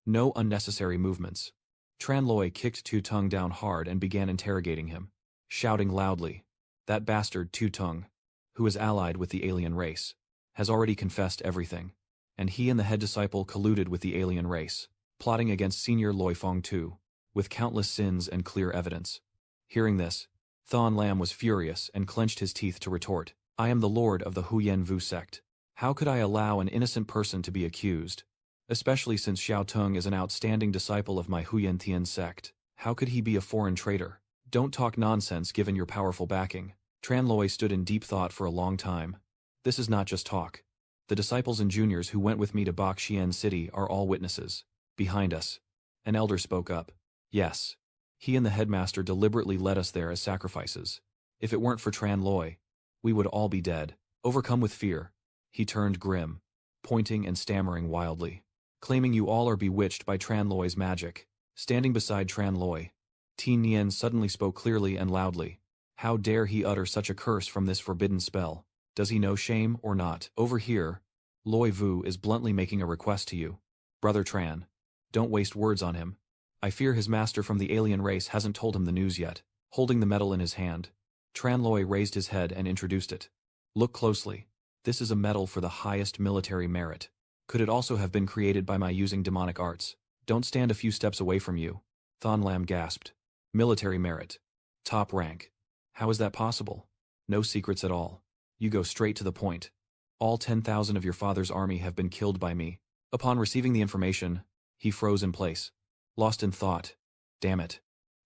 No unnecessary movements. Tranloi kicked Tu Tung down hard and began interrogating him, shouting loudly. That bastard Tu Tung, who is allied with the alien race, has already confessed everything, and he and the head disciple colluded with the alien race, plotting against Senior Loi Fong Tu, with countless sins and clear evidence. Hearing this, Thon Lam was furious and clenched his teeth to retort. I am the lord of the Huyen Vu sect. How could I allow an innocent person to be accused? Especially since Xiao Tung is an outstanding disciple of my Huyen Tian sect. How could he be a foreign traitor? Don't talk nonsense given your powerful backing. Tranloi stood in deep thought for a long time. This is not just talk. The disciples and juniors who went with me to Baxian City are all witnesses. Behind us, an elder spoke up. Yes. He and the headmaster deliberately led us there as sacrifices. If it weren't for Tranloi, we would all be dead. Overcome with fear, he turned grim, pointing and stammering wildly, claiming you all are bewitched by Tranloi's magic. Standing beside Tranloi, Tin Nien suddenly spoke clearly and loudly. How dare he utter such a curse from this forbidden spell? Does he know shame or not? Over here, Loi Vu is bluntly making a request to you. Brother Tran, don't waste words on him. I fear his master from the alien race hasn't told him the news yet. Holding the medal in his hand, Tranloi raised his head and introduced it. Look closely. This is a medal for the highest military merit. Could it also have been created by my using demonic arts? Don't stand a few steps away from you. Thon Lam gasped. Military merit. Top rank. How is that possible? No secrets at all. You go straight to the point. All 10,000 of your father's army have been killed by me. Upon receiving the information, he froze in place, lost in thought. Damn it.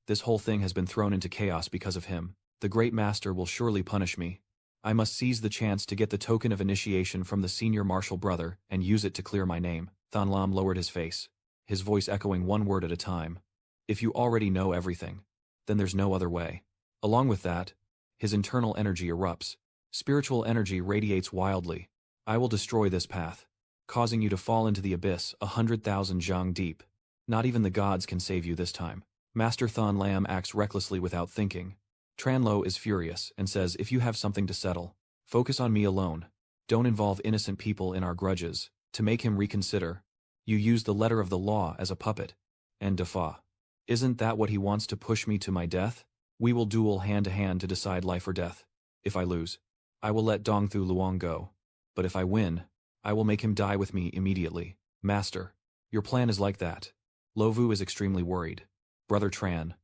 This whole thing has been thrown into chaos because of him. The great master will surely punish me. I must seize the chance to get the token of initiation from the senior marshal brother and use it to clear my name. Thon Lam lowered his face, his voice echoing one word at a time. If you already know everything, then there's no other way. Along with that, his internal energy erupts. Spiritual energy radiates wildly. I will destroy this path, causing you to fall into the abyss 100,000 zhang deep. Not even the gods can save you this time. Master Thon Lam acts recklessly without thinking. Tranlo is furious and says if you have something to settle, focus on me alone. Don't involve innocent people in our grudges. To make him reconsider, you use the letter of the law as a puppet. And Dafa. Isn't that what he wants to push me to my death? We will duel hand to hand to decide life or death. If I lose, I will let Dongthu Luong go. But if I win, I will make him die with me immediately. Master, your plan is like that. Lovu is extremely worried. Brother Tran.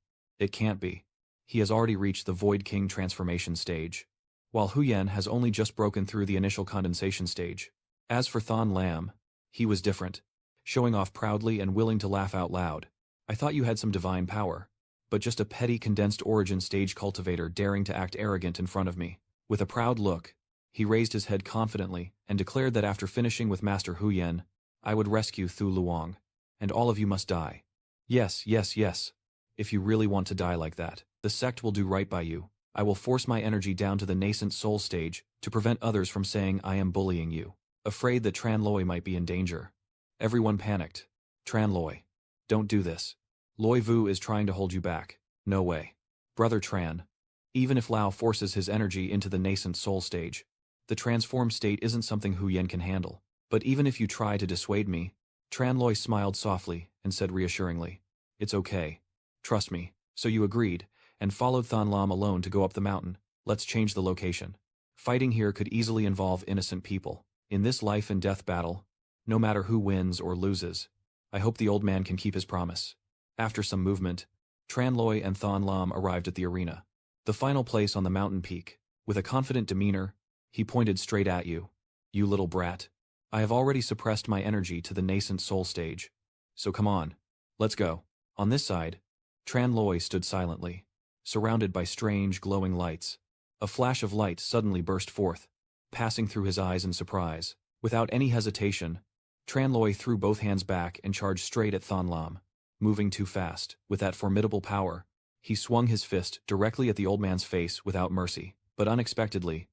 It can't be. He has already reached the Void King transformation stage, while Huyen has only just broken through the initial condensation stage. As for Thon Lam, he was different, showing off proudly and willing to laugh out loud. I thought you had some divine power. but just a petty condensed origin stage cultivator daring to act arrogant in front of me. With a proud look, he raised his head confidently and declared that after finishing with Master Hu Yen, I would rescue Thu Luong, and all of you must die. Yes, yes, yes. If you really want to die like that, the sect will do right by you. I will force my energy down to the nascent soul stage to prevent others from saying I am bullying you, afraid that Tran Loi might be in danger. Everyone panicked. Tran Loi, don't do this. Loi Vu is trying to hold you back. No way. Brother Tran. Even if Lao forces his energy into the nascent soul stage, the transformed state isn't something Hu Yen can handle. But even if you try to dissuade me, Tran Loi smiled softly and said reassuringly, it's okay. Trust me. So you agreed, and followed Than Lam alone to go up the mountain. Let's change the location. Fighting here could easily involve innocent people. In this life and death battle, no matter who wins or loses, I hope the old man can keep his promise. After some movement, Tran Loi and Than Lam arrived at the arena. The final place on the mountain peak. With a confident demeanor, he pointed straight at you. You little brat. I have already suppressed my energy to the nascent soul stage. So come on. Let's go. On this side, Tran Loi stood silently, surrounded by strange glowing lights. A flash of light suddenly burst forth, passing through his eyes in surprise. Without any hesitation, Tran Loi threw both hands back and charged straight at Than Lam. Moving too fast, with that formidable power, he swung his fist directly at the old man's face without mercy. But unexpectedly,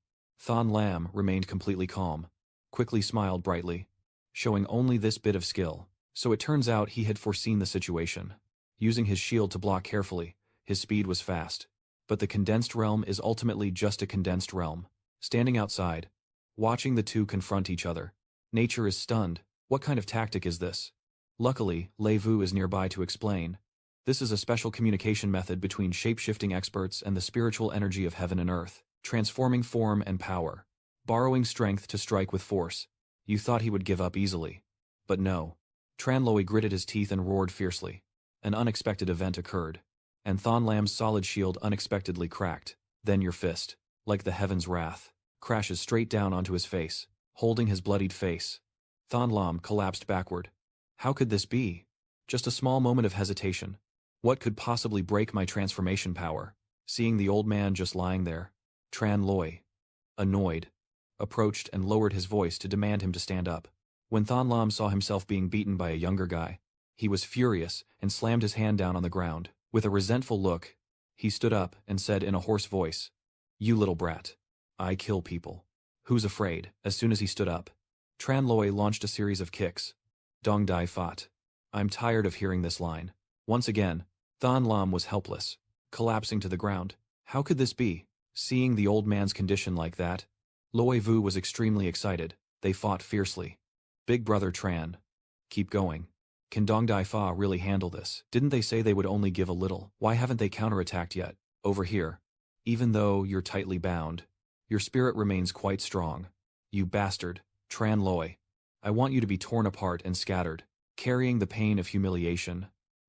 Than Lam remained completely calm, quickly smiled brightly, showing only this bit of skill. So it turns out he had foreseen the situation. Using his shield to block carefully, his speed was fast. But the condensed realm is ultimately just a condensed realm. Standing outside, watching the two confront each other, nature is stunned. What kind of tactic is this? Luckily, Lei Vu is nearby to explain. This is a special communication method between shape-shifting experts and the spiritual energy of heaven and earth, transforming form and power, borrowing strength to strike with force. You thought he would give up easily. But no. Tran Loi gritted his teeth and roared fiercely. An unexpected event occurred, and Than Lam's solid shield unexpectedly cracked. Then your fist, like the heaven's wrath, crashes straight down onto his face, holding his bloodied face. Than Lam collapsed backward. How could this be? Just a small moment of hesitation. What could possibly break my transformation power? Seeing the old man just lying there, Tran Loi, annoyed, approached and lowered his voice to demand him to stand up. When Than Lam saw himself being beaten by a younger guy, he was furious and slammed his hand down on the ground. With a resentful look, he stood up and said in a hoarse voice, "You little brat. I kill people. Who's afraid?" As soon as he stood up, Tran Loi launched a series of kicks. Dong Dai fought. I'm tired of hearing this line. Once again, Than Lam was helpless, collapsing to the ground. How could this be? Seeing the old man's condition like that, Loi Vu was extremely excited. They fought fiercely. Big brother Tran. Keep going. Can Dong Dai Fa really handle this? Didn't they say they would only give a little? Why haven't they counterattacked yet? Over here. Even though you're tightly bound, your spirit remains quite strong. You bastard, Tran Loi. I want you to be torn apart and scattered, carrying the pain of humiliation.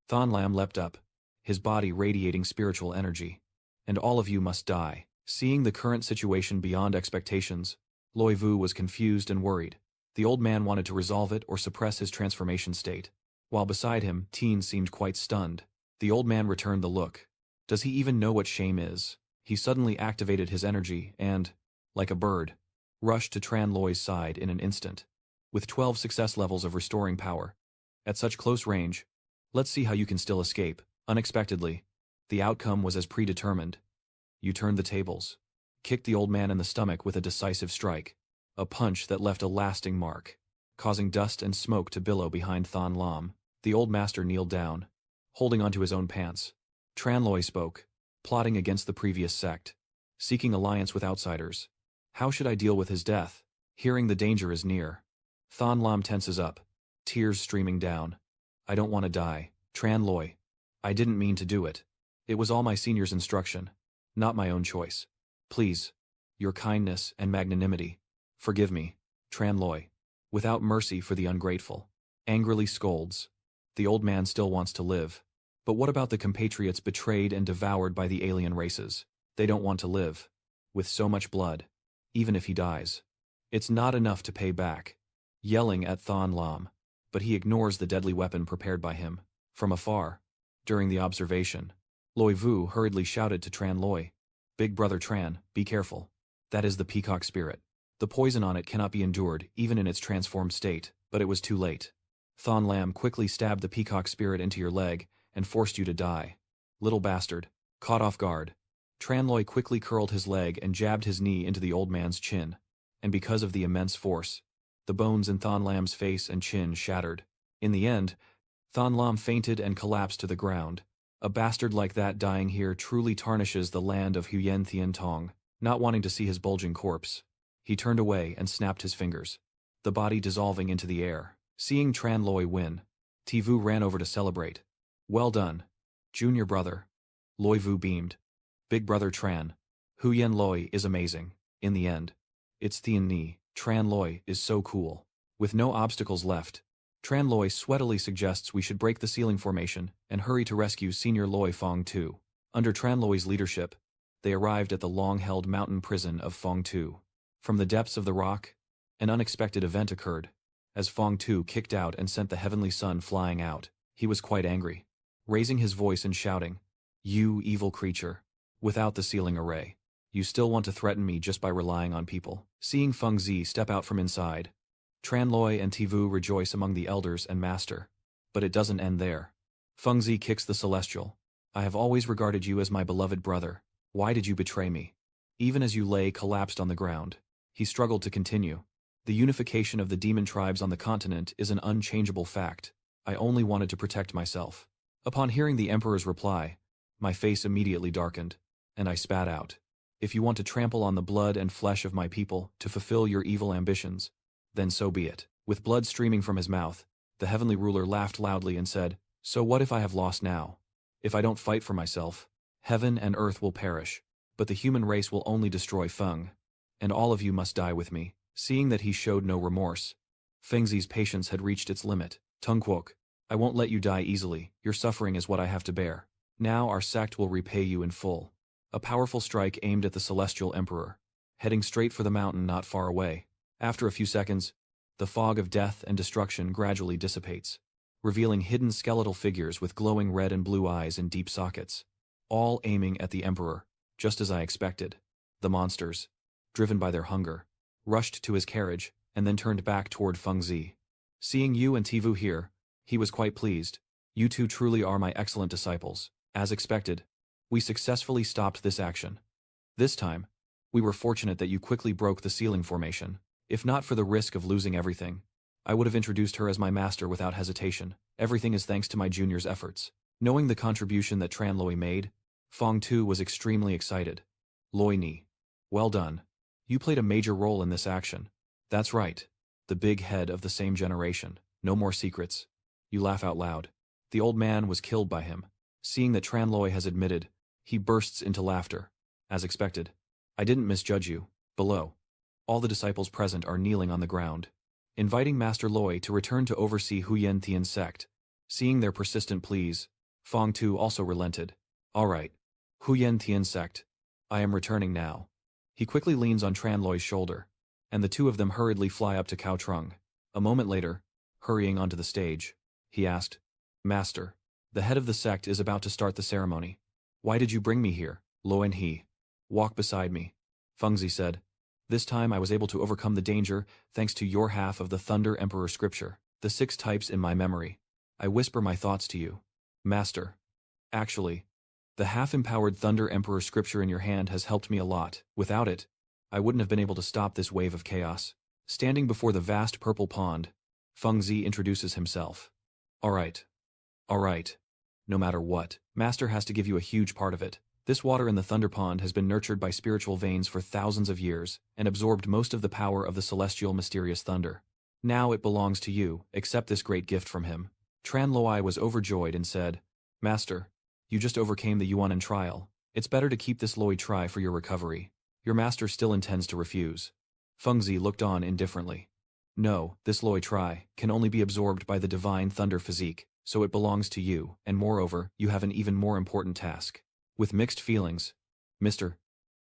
Than Lam leapt up, his body radiating spiritual energy. And all of you must die. Seeing the current situation beyond expectations, Loi Vu was confused and worried. The old man wanted to resolve it or suppress his transformation state. While beside him, Teen seemed quite stunned. The old man returned the look. Does he even know what shame is? He suddenly activated his energy and, like a bird, rushed to Tran Loi's side in an instant. With 12 success levels of restoring power. At such close range, let's see how you can still escape. Unexpectedly, the outcome was as predetermined. You turned the tables. Kicked the old man in the stomach with a decisive strike. A punch that left a lasting mark, causing dust and smoke to billow behind Than Lam. The old master kneeled down, holding onto his own pants. Tran Loi spoke, plotting against the previous sect, seeking alliance with outsiders. How should I deal with his death? Hearing the danger is near. Than Lam tenses up, tears streaming down. I don't want to die, Tran Loi. I didn't mean to do it. It was all my senior's instruction, not my own choice. Please, your kindness and magnanimity. Forgive me, Tran Loi. Without mercy for the ungrateful. Angrily scolds. The old man still wants to live. But what about the compatriots betrayed and devoured by the alien races? They don't want to live. With so much blood. Even if he dies. It's not enough to pay back. Yelling at Than Lam. But he ignores the deadly weapon prepared by him. From afar. During the observation. Loi Vu hurriedly shouted to Tran Loi. Big brother Tran, be careful. That is the peacock spirit. The poison on it cannot be endured, even in its transformed state, but it was too late. Thon Lam quickly stabbed the peacock spirit into your leg, and forced you to die. Little bastard. Caught off guard. Tran Loi quickly curled his leg and jabbed his knee into the old man's chin. And because of the immense force, the bones in Thon Lam's face and chin shattered. In the end, Thon Lam fainted and collapsed to the ground. A bastard like that dying here truly tarnishes the land of Huyen Thien Tong. Not wanting to see his bulging corpse, he turned away and snapped his fingers, the body dissolving into the air. Seeing Tran Loi win, Tivu ran over to celebrate. Well done, junior brother. Loi Vu beamed. Big brother Tran. Huyen Loi is amazing. In the end, it's Thien Ni. Tran Loi is so cool. With no obstacles left, Tran Loi sweatily suggests we should break the ceiling formation and hurry to rescue Senior Loi Fong Tu. Under Tran Loi's leadership, they arrived at the long-held mountain prison of Fong Tu. From the depths of the rock, an unexpected event occurred. As Fong Tu kicked out and sent the heavenly sun flying out, he was quite angry, raising his voice and shouting, "You evil creature! Without the sealing array, you still want to threaten me just by relying on people." Seeing Feng Zi step out from inside, Tran Loi and Tivu rejoice among the elders and master. But it doesn't end there. Feng Zi kicks the celestial. "I have always regarded you as my beloved brother. Why did you betray me?" Even as you lay collapsed on the ground, he struggled to continue. "The unification of the demon tribes on the continent is an unchangeable fact. I only wanted to protect myself." Upon hearing the emperor's reply, my face immediately darkened, and I spat out. "If you want to trample on the blood and flesh of my people to fulfill your evil ambitions, then so be it." With blood streaming from his mouth, the heavenly ruler laughed loudly and said, "So what if I have lost now? If I don't fight for myself, heaven and earth will perish, but the human race will only destroy Feng, and all of you must die with me." Seeing that he showed no remorse, Feng Zi's patience had reached its limit. "Tung Quoc, I won't let you die easily. Your suffering is what I have to bear. Now our sect will repay you in full." A powerful strike aimed at the celestial emperor, heading straight for the mountain not far away. After a few seconds, the fog of death and destruction gradually dissipates, revealing hidden skeletal figures with glowing red and blue eyes in deep sockets, all aiming at the emperor, just as I expected. The monsters, driven by their hunger, rushed to his carriage and then turned back toward Feng Zi. Seeing you and Tivu here, he was quite pleased. "You two truly are my excellent disciples." As expected, we successfully stopped this action. This time, we were fortunate that you quickly broke the ceiling formation. If not for the risk of losing everything, I would have introduced her as my master without hesitation. Everything is thanks to my junior's efforts. Knowing the contribution that Tran Loi made, Fong Tu was extremely excited. "Loi Ni, well done. You played a major role in this action." "That's right. The big head of the same generation. No more secrets." You laugh out loud. The old man was killed by him. Seeing that Tran Loi has admitted, he bursts into laughter. As expected. "I didn't misjudge you." Below, all the disciples present are kneeling on the ground, inviting Master Loi to return to oversee Huyen Thien's sect. Seeing their persistent pleas, Fong Tu also relented. "All right, Huyen Thien's sect. I am returning now." He quickly leans on Tran Loi's shoulder, and the two of them hurriedly fly up to Cao Trung. A moment later, hurrying onto the stage, he asked, "Master, the head of the sect is about to start the ceremony. Why did you bring me here?" "Lo and he. Walk beside me," Feng Zi said. "This time I was able to overcome the danger thanks to your half of the Thunder Emperor scripture, the 6 types in my memory. I whisper my thoughts to you. Master. Actually, the half-empowered Thunder Emperor scripture in your hand has helped me a lot. Without it, I wouldn't have been able to stop this wave of chaos." Standing before the vast purple pond, Feng Zi introduces himself. All right. No matter what, Master has to give you a huge part of it. This water in the Thunder Pond has been nurtured by spiritual veins for thousands of years, and absorbed most of the power of the celestial mysterious thunder. Now it belongs to you. Accept this great gift from him." Tran Loi was overjoyed and said, "Master, you just overcame the Yuanan trial. It's better to keep this Loi Tri for your recovery." Your master still intends to refuse. Feng Zi looked on indifferently. "No, this Loi Tri can only be absorbed by the divine thunder physique, so it belongs to you, and moreover, you have an even more important task." With mixed feelings, Mr.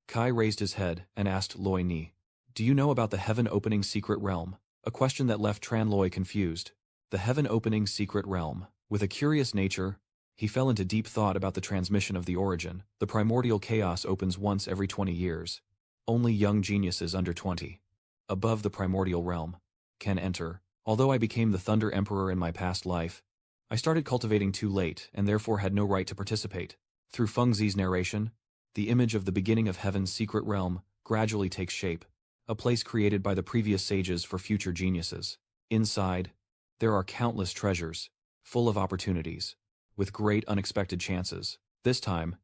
Kai raised his head and asked Loi Ni, "Do you know about the heaven-opening secret realm?" A question that left Tran Loi confused. The heaven-opening secret realm. With a curious nature, He fell into deep thought about the transmission of the origin. The primordial chaos opens once every 20 years. Only young geniuses under 20, above the primordial realm, can enter. Although I became the Thunder Emperor in my past life, I started cultivating too late and therefore had no right to participate. Through Feng Zi's narration, the image of the beginning of heaven's secret realm gradually takes shape, a place created by the previous sages for future geniuses. Inside, there are countless treasures, full of opportunities, with great unexpected chances. This time,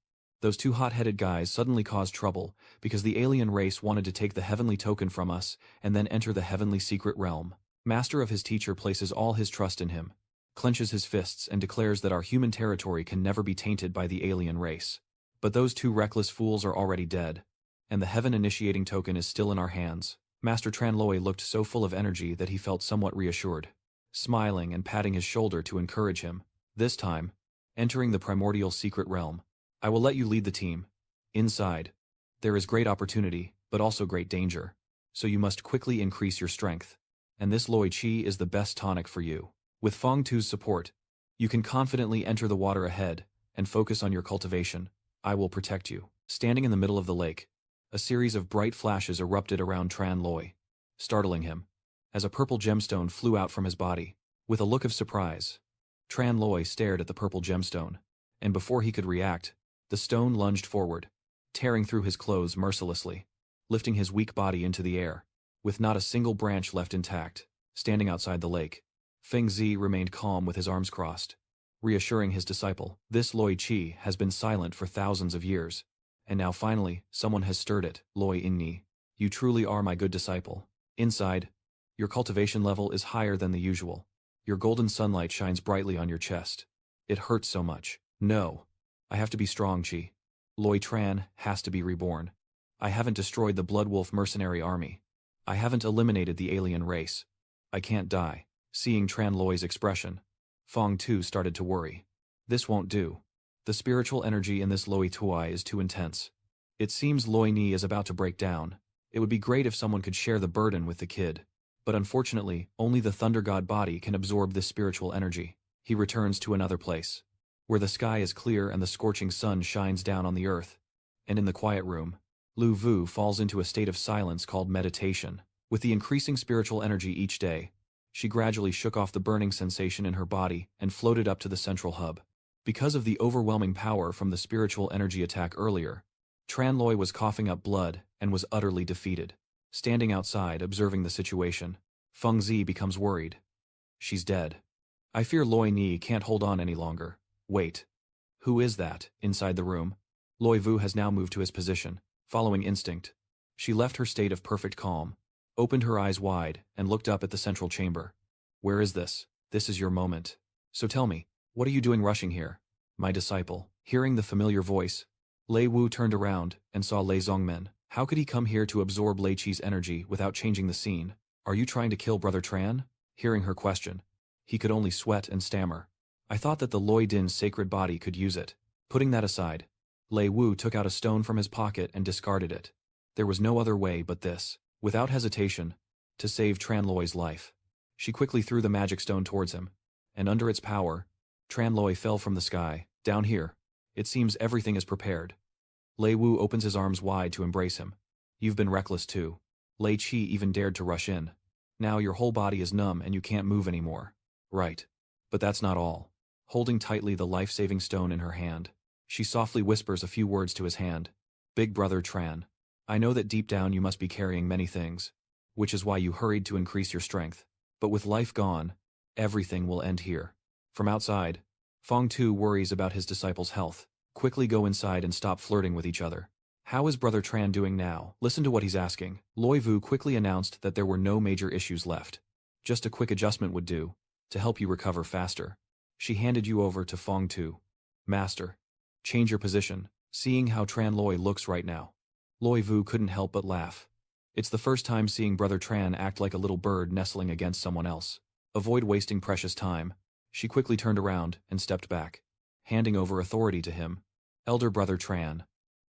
those two hot-headed guys suddenly caused trouble because the alien race wanted to take the heavenly token from us and then enter the heavenly secret realm. Master of his teacher places all his trust in him, clenches his fists and declares that our human territory can never be tainted by the alien race. But those two reckless fools are already dead, and the heaven initiating token is still in our hands. Master Tranloi looked so full of energy that he felt somewhat reassured, smiling and patting his shoulder to encourage him. This time, entering the primordial secret realm, I will let you lead the team. Inside, there is great opportunity, but also great danger, so you must quickly increase your strength. And this Loi Chi is the best tonic for you. With Feng Tu's support, you can confidently enter the water ahead and focus on your cultivation. I will protect you. Standing in the middle of the lake, a series of bright flashes erupted around Tran Loi, startling him, as a purple gemstone flew out from his body. With a look of surprise, Tran Loi stared at the purple gemstone, and before he could react, the stone lunged forward, tearing through his clothes mercilessly, lifting his weak body into the air, with not a single branch left intact. Standing outside the lake, Feng Zi remained calm with his arms crossed, reassuring his disciple. This Loi Chi has been silent for thousands of years, and now finally, someone has stirred it. Loi Inni, you truly are my good disciple. Inside, your cultivation level is higher than the usual. Your golden sunlight shines brightly on your chest. It hurts so much. No. I have to be strong, Chi. Loi Tran has to be reborn. I haven't destroyed the Blood Wolf mercenary army. I haven't eliminated the alien race. I can't die. Seeing Tran Loi's expression, Feng Tu started to worry. This won't do. The spiritual energy in this Loi Tuai is too intense. It seems Loi Ni is about to break down. It would be great if someone could share the burden with the kid. But unfortunately, only the Thunder God body can absorb this spiritual energy. He returns to another place, where the sky is clear and the scorching sun shines down on the earth. And in the quiet room, Lu Vu falls into a state of silence called meditation. With the increasing spiritual energy each day, she gradually shook off the burning sensation in her body and floated up to the central hub. Because of the overwhelming power from the spiritual energy attack earlier, Tran Loi was coughing up blood and was utterly defeated. Standing outside, observing the situation, Feng Zi becomes worried. She's dead. I fear Loi Ni can't hold on any longer. Wait. Who is that? Inside the room, Loi Vu has now moved to his position, following instinct. She left her state of perfect calm, opened her eyes wide, and looked up at the central chamber. Where is this? This is your moment. So tell me, what are you doing rushing here? My disciple. Hearing the familiar voice, Lei Wu turned around and saw Lei Zongmen. How could he come here to absorb Lei Qi's energy without changing the scene? Are you trying to kill Brother Tran? Hearing her question, he could only sweat and stammer. I thought that the Loi Din's sacred body could use it. Putting that aside, Lei Wu took out a stone from his pocket and discarded it. There was no other way but this. Without hesitation, to save Tran Loi's life. She quickly threw the magic stone towards him, and under its power, Tran Loi fell from the sky. Down here, it seems everything is prepared. Lei Wu opens his arms wide to embrace him. You've been reckless too. Lei Qi even dared to rush in. Now your whole body is numb and you can't move anymore. Right. But that's not all. Holding tightly the life-saving stone in her hand, she softly whispers a few words to his hand. Big Brother Tran, I know that deep down you must be carrying many things, which is why you hurried to increase your strength. But with life gone, everything will end here. From outside, Feng Tu worries about his disciple's health. Quickly go inside and stop flirting with each other. How is Brother Tran doing now? Listen to what he's asking. Loi Vu quickly announced that there were no major issues left. Just a quick adjustment would do, to help you recover faster. She handed you over to Feng Tu. Master, change your position. Seeing how Tran Loi looks right now, Loi Vu couldn't help but laugh. It's the first time seeing Brother Tran act like a little bird nestling against someone else. Avoid wasting precious time. She quickly turned around and stepped back, handing over authority to him. Elder Brother Tran,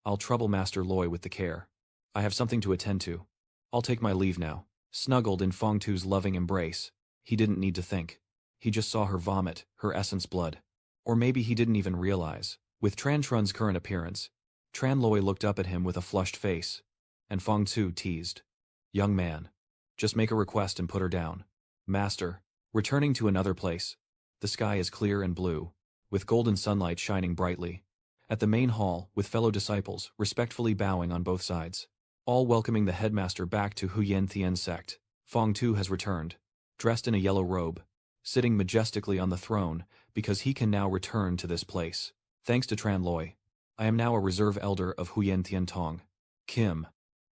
I'll trouble Master Loi with the care. I have something to attend to. I'll take my leave now. Snuggled in Feng Tu's loving embrace, he didn't need to think. He just saw her vomit, her essence blood. Or maybe he didn't even realize. With Tran Trun's current appearance, Tran Loi looked up at him with a flushed face, and Feng Tzu teased. Young man. Just make a request and put her down. Master. Returning to another place. The sky is clear and blue, with golden sunlight shining brightly. At the main hall, with fellow disciples, respectfully bowing on both sides. All welcoming the headmaster back to Huyen Tian sect. Feng Tu has returned, dressed in a yellow robe, sitting majestically on the throne, because he can now return to this place. Thanks to Tran Loi, I am now a reserve elder of Huyen Tian Tong. Kim,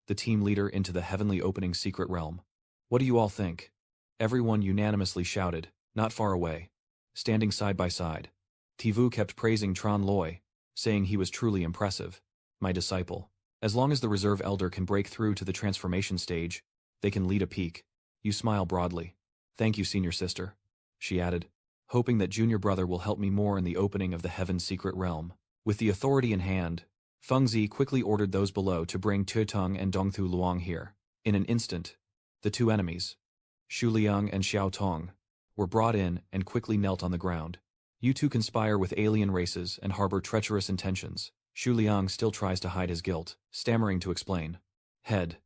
the team leader into the heavenly opening secret realm. What do you all think? Everyone unanimously shouted, not far away. Standing side by side. Tivu kept praising Tran Loi, saying he was truly impressive. My disciple. As long as the reserve elder can break through to the transformation stage, they can lead a peak. You smile broadly. Thank you, senior sister. She added, hoping that junior brother will help me more in the opening of the heaven's secret realm. With the authority in hand, Feng Zi quickly ordered those below to bring Tuetong and Dongthu Luang here. In an instant, the two enemies, Shu Liang and Xiao Tong, were brought in and quickly knelt on the ground. You two conspire with alien races and harbor treacherous intentions. Shu Liang still tries to hide his guilt, stammering to explain. Head.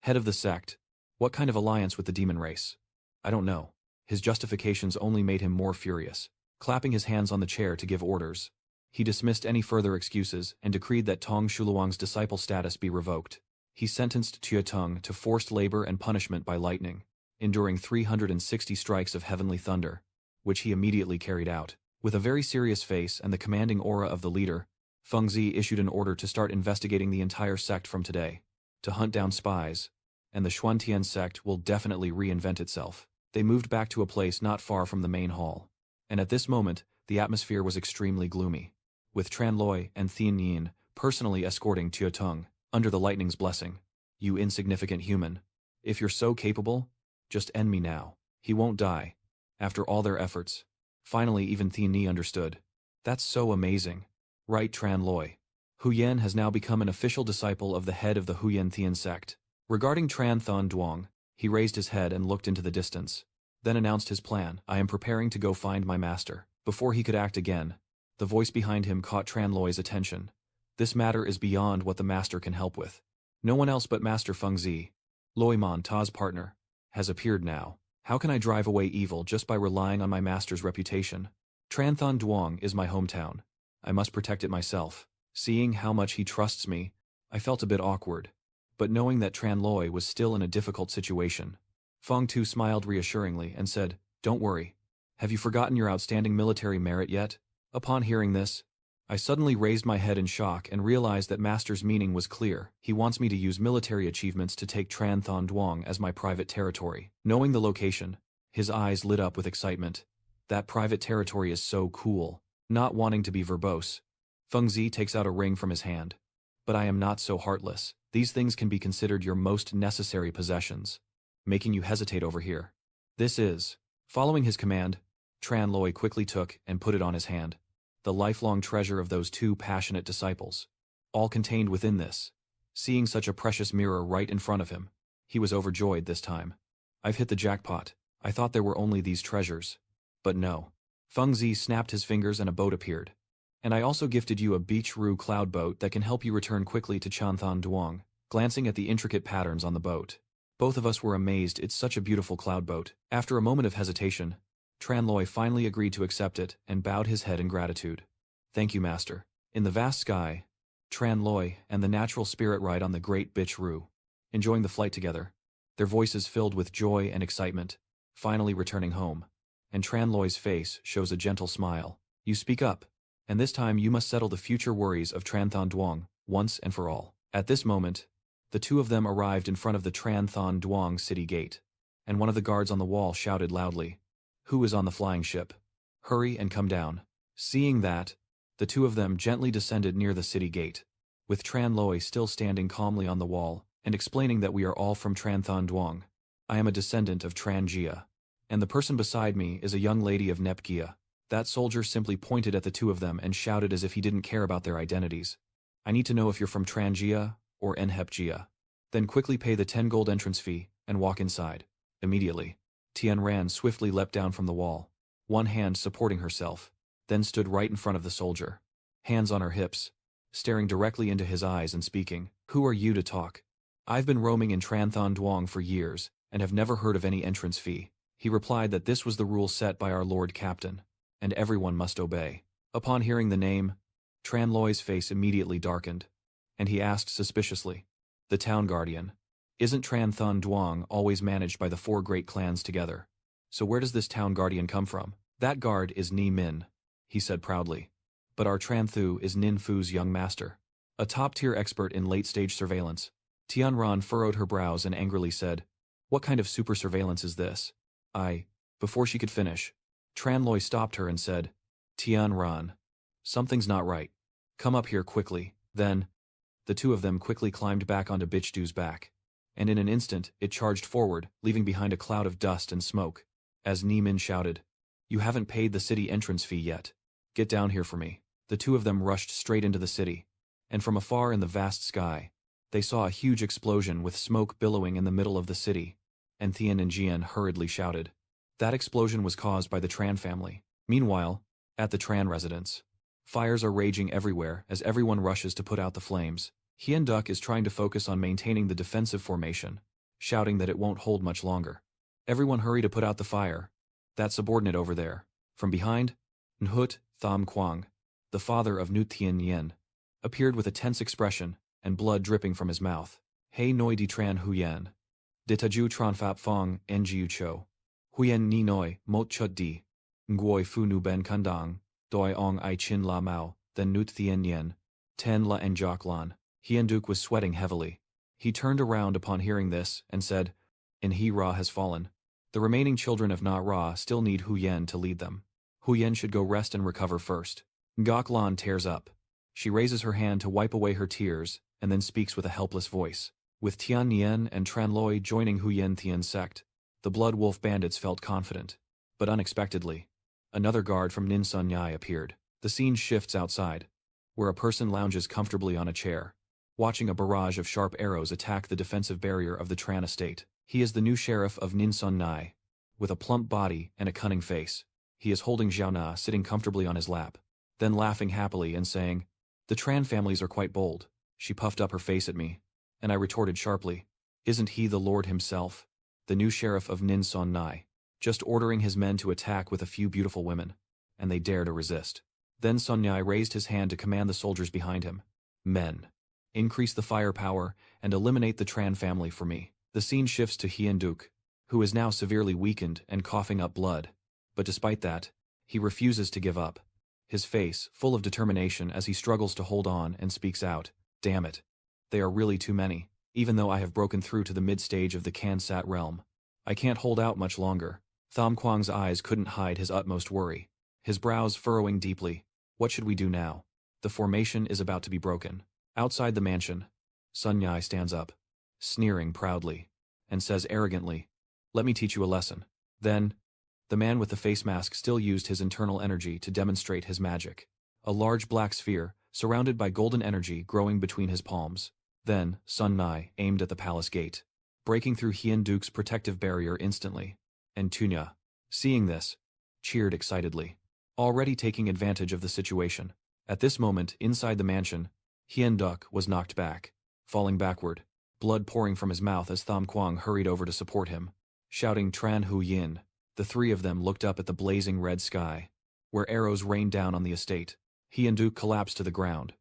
Head of the sect. What kind of alliance with the demon race? I don't know. His justifications only made him more furious. Clapping his hands on the chair to give orders, he dismissed any further excuses and decreed that Tong Shuluang's disciple status be revoked. He sentenced Tuetong to forced labor and punishment by lightning, enduring 360 strikes of heavenly thunder, which he immediately carried out. With a very serious face and the commanding aura of the leader, Feng Zi issued an order to start investigating the entire sect from today, to hunt down spies, and the Xuantian sect will definitely reinvent itself. They moved back to a place not far from the main hall, and at this moment, the atmosphere was extremely gloomy, with Tran Loi and Thien Yin personally escorting Tuetong, under the lightning's blessing. You insignificant human. If you're so capable, just end me now. He won't die. After all their efforts. Finally even Thien Ni understood. That's so amazing. Right, Tran Loi. Huyen has now become an official disciple of the head of the Huyen Tian sect. Regarding Tran Thon Duong, he raised his head and looked into the distance, then announced his plan. I am preparing to go find my master. Before he could act again, the voice behind him caught Tran Loi's attention. This matter is beyond what the master can help with. No one else but Master Feng Zi, Loi Man Ta's partner, has appeared now. How can I drive away evil just by relying on my master's reputation? Tran Thon Duong is my hometown. I must protect it myself. Seeing how much he trusts me, I felt a bit awkward. But knowing that Tran Loi was still in a difficult situation, Feng Tu smiled reassuringly and said, Don't worry. Have you forgotten your outstanding military merit yet? Upon hearing this, I suddenly raised my head in shock and realized that Master's meaning was clear. He wants me to use military achievements to take Tran Thon Duong as my private territory. Knowing the location, his eyes lit up with excitement. That private territory is so cool. Not wanting to be verbose, Feng Zi takes out a ring from his hand. But I am not so heartless. These things can be considered your most necessary possessions, making you hesitate over here. This is. Following his command, Tran Loi quickly took and put it on his hand. The lifelong treasure of those two passionate disciples, all contained within this. Seeing such a precious mirror right in front of him, he was overjoyed this time. I've hit the jackpot. I thought there were only these treasures. But no. Feng Zi snapped his fingers and a boat appeared. And I also gifted you a beach rue cloud boat that can help you return quickly to Chanthan Duong. Glancing at the intricate patterns on the boat, both of us were amazed. It's such a beautiful cloud boat. After a moment of hesitation, Tran Loi finally agreed to accept it and bowed his head in gratitude. Thank you, Master. In the vast sky, Tran Loi and the natural spirit ride on the great bitch Rue, enjoying the flight together, their voices filled with joy and excitement, finally returning home. And Tran Loi's face shows a gentle smile. You speak up, and this time you must settle the future worries of Tran Thon Duong, once and for all. At this moment, the two of them arrived in front of the Tran Thon Duong city gate, and one of the guards on the wall shouted loudly, Who is on the flying ship? Hurry and come down. Seeing that, the two of them gently descended near the city gate, with Tran Loi still standing calmly on the wall, and explaining that we are all from Tran Thon Duong. I am a descendant of Tran Jia, and the person beside me is a young lady of Nep Gia. That soldier simply pointed at the two of them and shouted as if he didn't care about their identities. I need to know if you're from Tran Jia or Nhep Jia. Then quickly pay the 10 gold entrance fee and walk inside. Immediately, Tian Ran swiftly leapt down from the wall, one hand supporting herself, then stood right in front of the soldier, hands on her hips, staring directly into his eyes and speaking. "Who are you to talk? I've been roaming in Tranthon Duong for years, and have never heard of any entrance fee." He replied that this was the rule set by our Lord Captain, and everyone must obey. Upon hearing the name, Tran Loi's face immediately darkened, and he asked suspiciously, "The town guardian? Isn't Tran Thun Duong always managed by the 4 great clans together? So where does this town guardian come from?" "That guard is Ni Min," he said proudly. "But our Tran Thu is Nin Fu's young master, a top-tier expert in late-stage surveillance." Tian Ran furrowed her brows and angrily said, "What kind of super surveillance is this?" Before she could finish, Tran Loi stopped her and said, "Tian Ran, something's not right. Come up here quickly." Then, the two of them quickly climbed back onto Bichdu's back, and in an instant it charged forward, leaving behind a cloud of dust and smoke. As Ni Min shouted, "You haven't paid the city entrance fee yet. Get down here for me." The two of them rushed straight into the city, and from afar in the vast sky, they saw a huge explosion with smoke billowing in the middle of the city, and Thien and Jian hurriedly shouted. That explosion was caused by the Tran family. Meanwhile, at the Tran residence, fires are raging everywhere as everyone rushes to put out the flames. Hien Duck is trying to focus on maintaining the defensive formation, shouting that it won't hold much longer. Everyone hurry to put out the fire. That subordinate over there, from behind, Nhut Tham Quang, the father of Nut Thien Yen, appeared with a tense expression and blood dripping from his mouth. "Hey Noi Di Tran Huyen. De Taju Tran Fap Fong Ngu Cho. Huyen Ni Noi Mot Chut Di. Nguoi Fu Nu Ben Kandang. Doi Ong I Chin La Mao. Then Nut Thien Yen. Ten La En Jok Lan." Hien Duc was sweating heavily. He turned around upon hearing this and said, "In He Ra has fallen. The remaining children of Na Ra still need Huyen to lead them. Huyen should go rest and recover first." Gok Lan tears up. She raises her hand to wipe away her tears and then speaks with a helpless voice. With Tian Nien and Tran Loi joining Huyen Thien's sect, the Blood Wolf bandits felt confident. But unexpectedly, another guard from Nin Sun Nhai appeared. The scene shifts outside, where a person lounges comfortably on a chair, watching a barrage of sharp arrows attack the defensive barrier of the Tran estate. He is the new sheriff of Nin Sun Nhai, with a plump body and a cunning face. He is holding Zhao Na sitting comfortably on his lap, then laughing happily and saying, "The Tran families are quite bold." She puffed up her face at me, and I retorted sharply, "Isn't he the Lord himself, the new sheriff of Nin Sun Nhai, just ordering his men to attack with a few beautiful women?" And they dare to resist. Then Sun Nhai raised his hand to command the soldiers behind him, "Men, increase the firepower and eliminate the Tran family for me." The scene shifts to Hien Duc, who is now severely weakened and coughing up blood. But despite that, he refuses to give up, his face full of determination as he struggles to hold on and speaks out, "Damn it. They are really too many. Even though I have broken through to the mid-stage of the Kansat realm, I can't hold out much longer." Tham Quang's eyes couldn't hide his utmost worry, his brows furrowing deeply. What should we do now? The formation is about to be broken. Outside the mansion, Sun Nhai stands up, sneering proudly, and says arrogantly, "Let me teach you a lesson." Then, the man with the face mask still used his internal energy to demonstrate his magic. A large black sphere, surrounded by golden energy growing between his palms. Then, Sun Nhai aimed at the palace gate, breaking through Hien Duc's protective barrier instantly. And Tunya, seeing this, cheered excitedly, already taking advantage of the situation. At this moment, inside the mansion, Hien Duc was knocked back, falling backward, blood pouring from his mouth as Tham Quang hurried over to support him, shouting Tran Hu Yin. The three of them looked up at the blazing red sky, where arrows rained down on the estate. Hien Duc collapsed to the ground,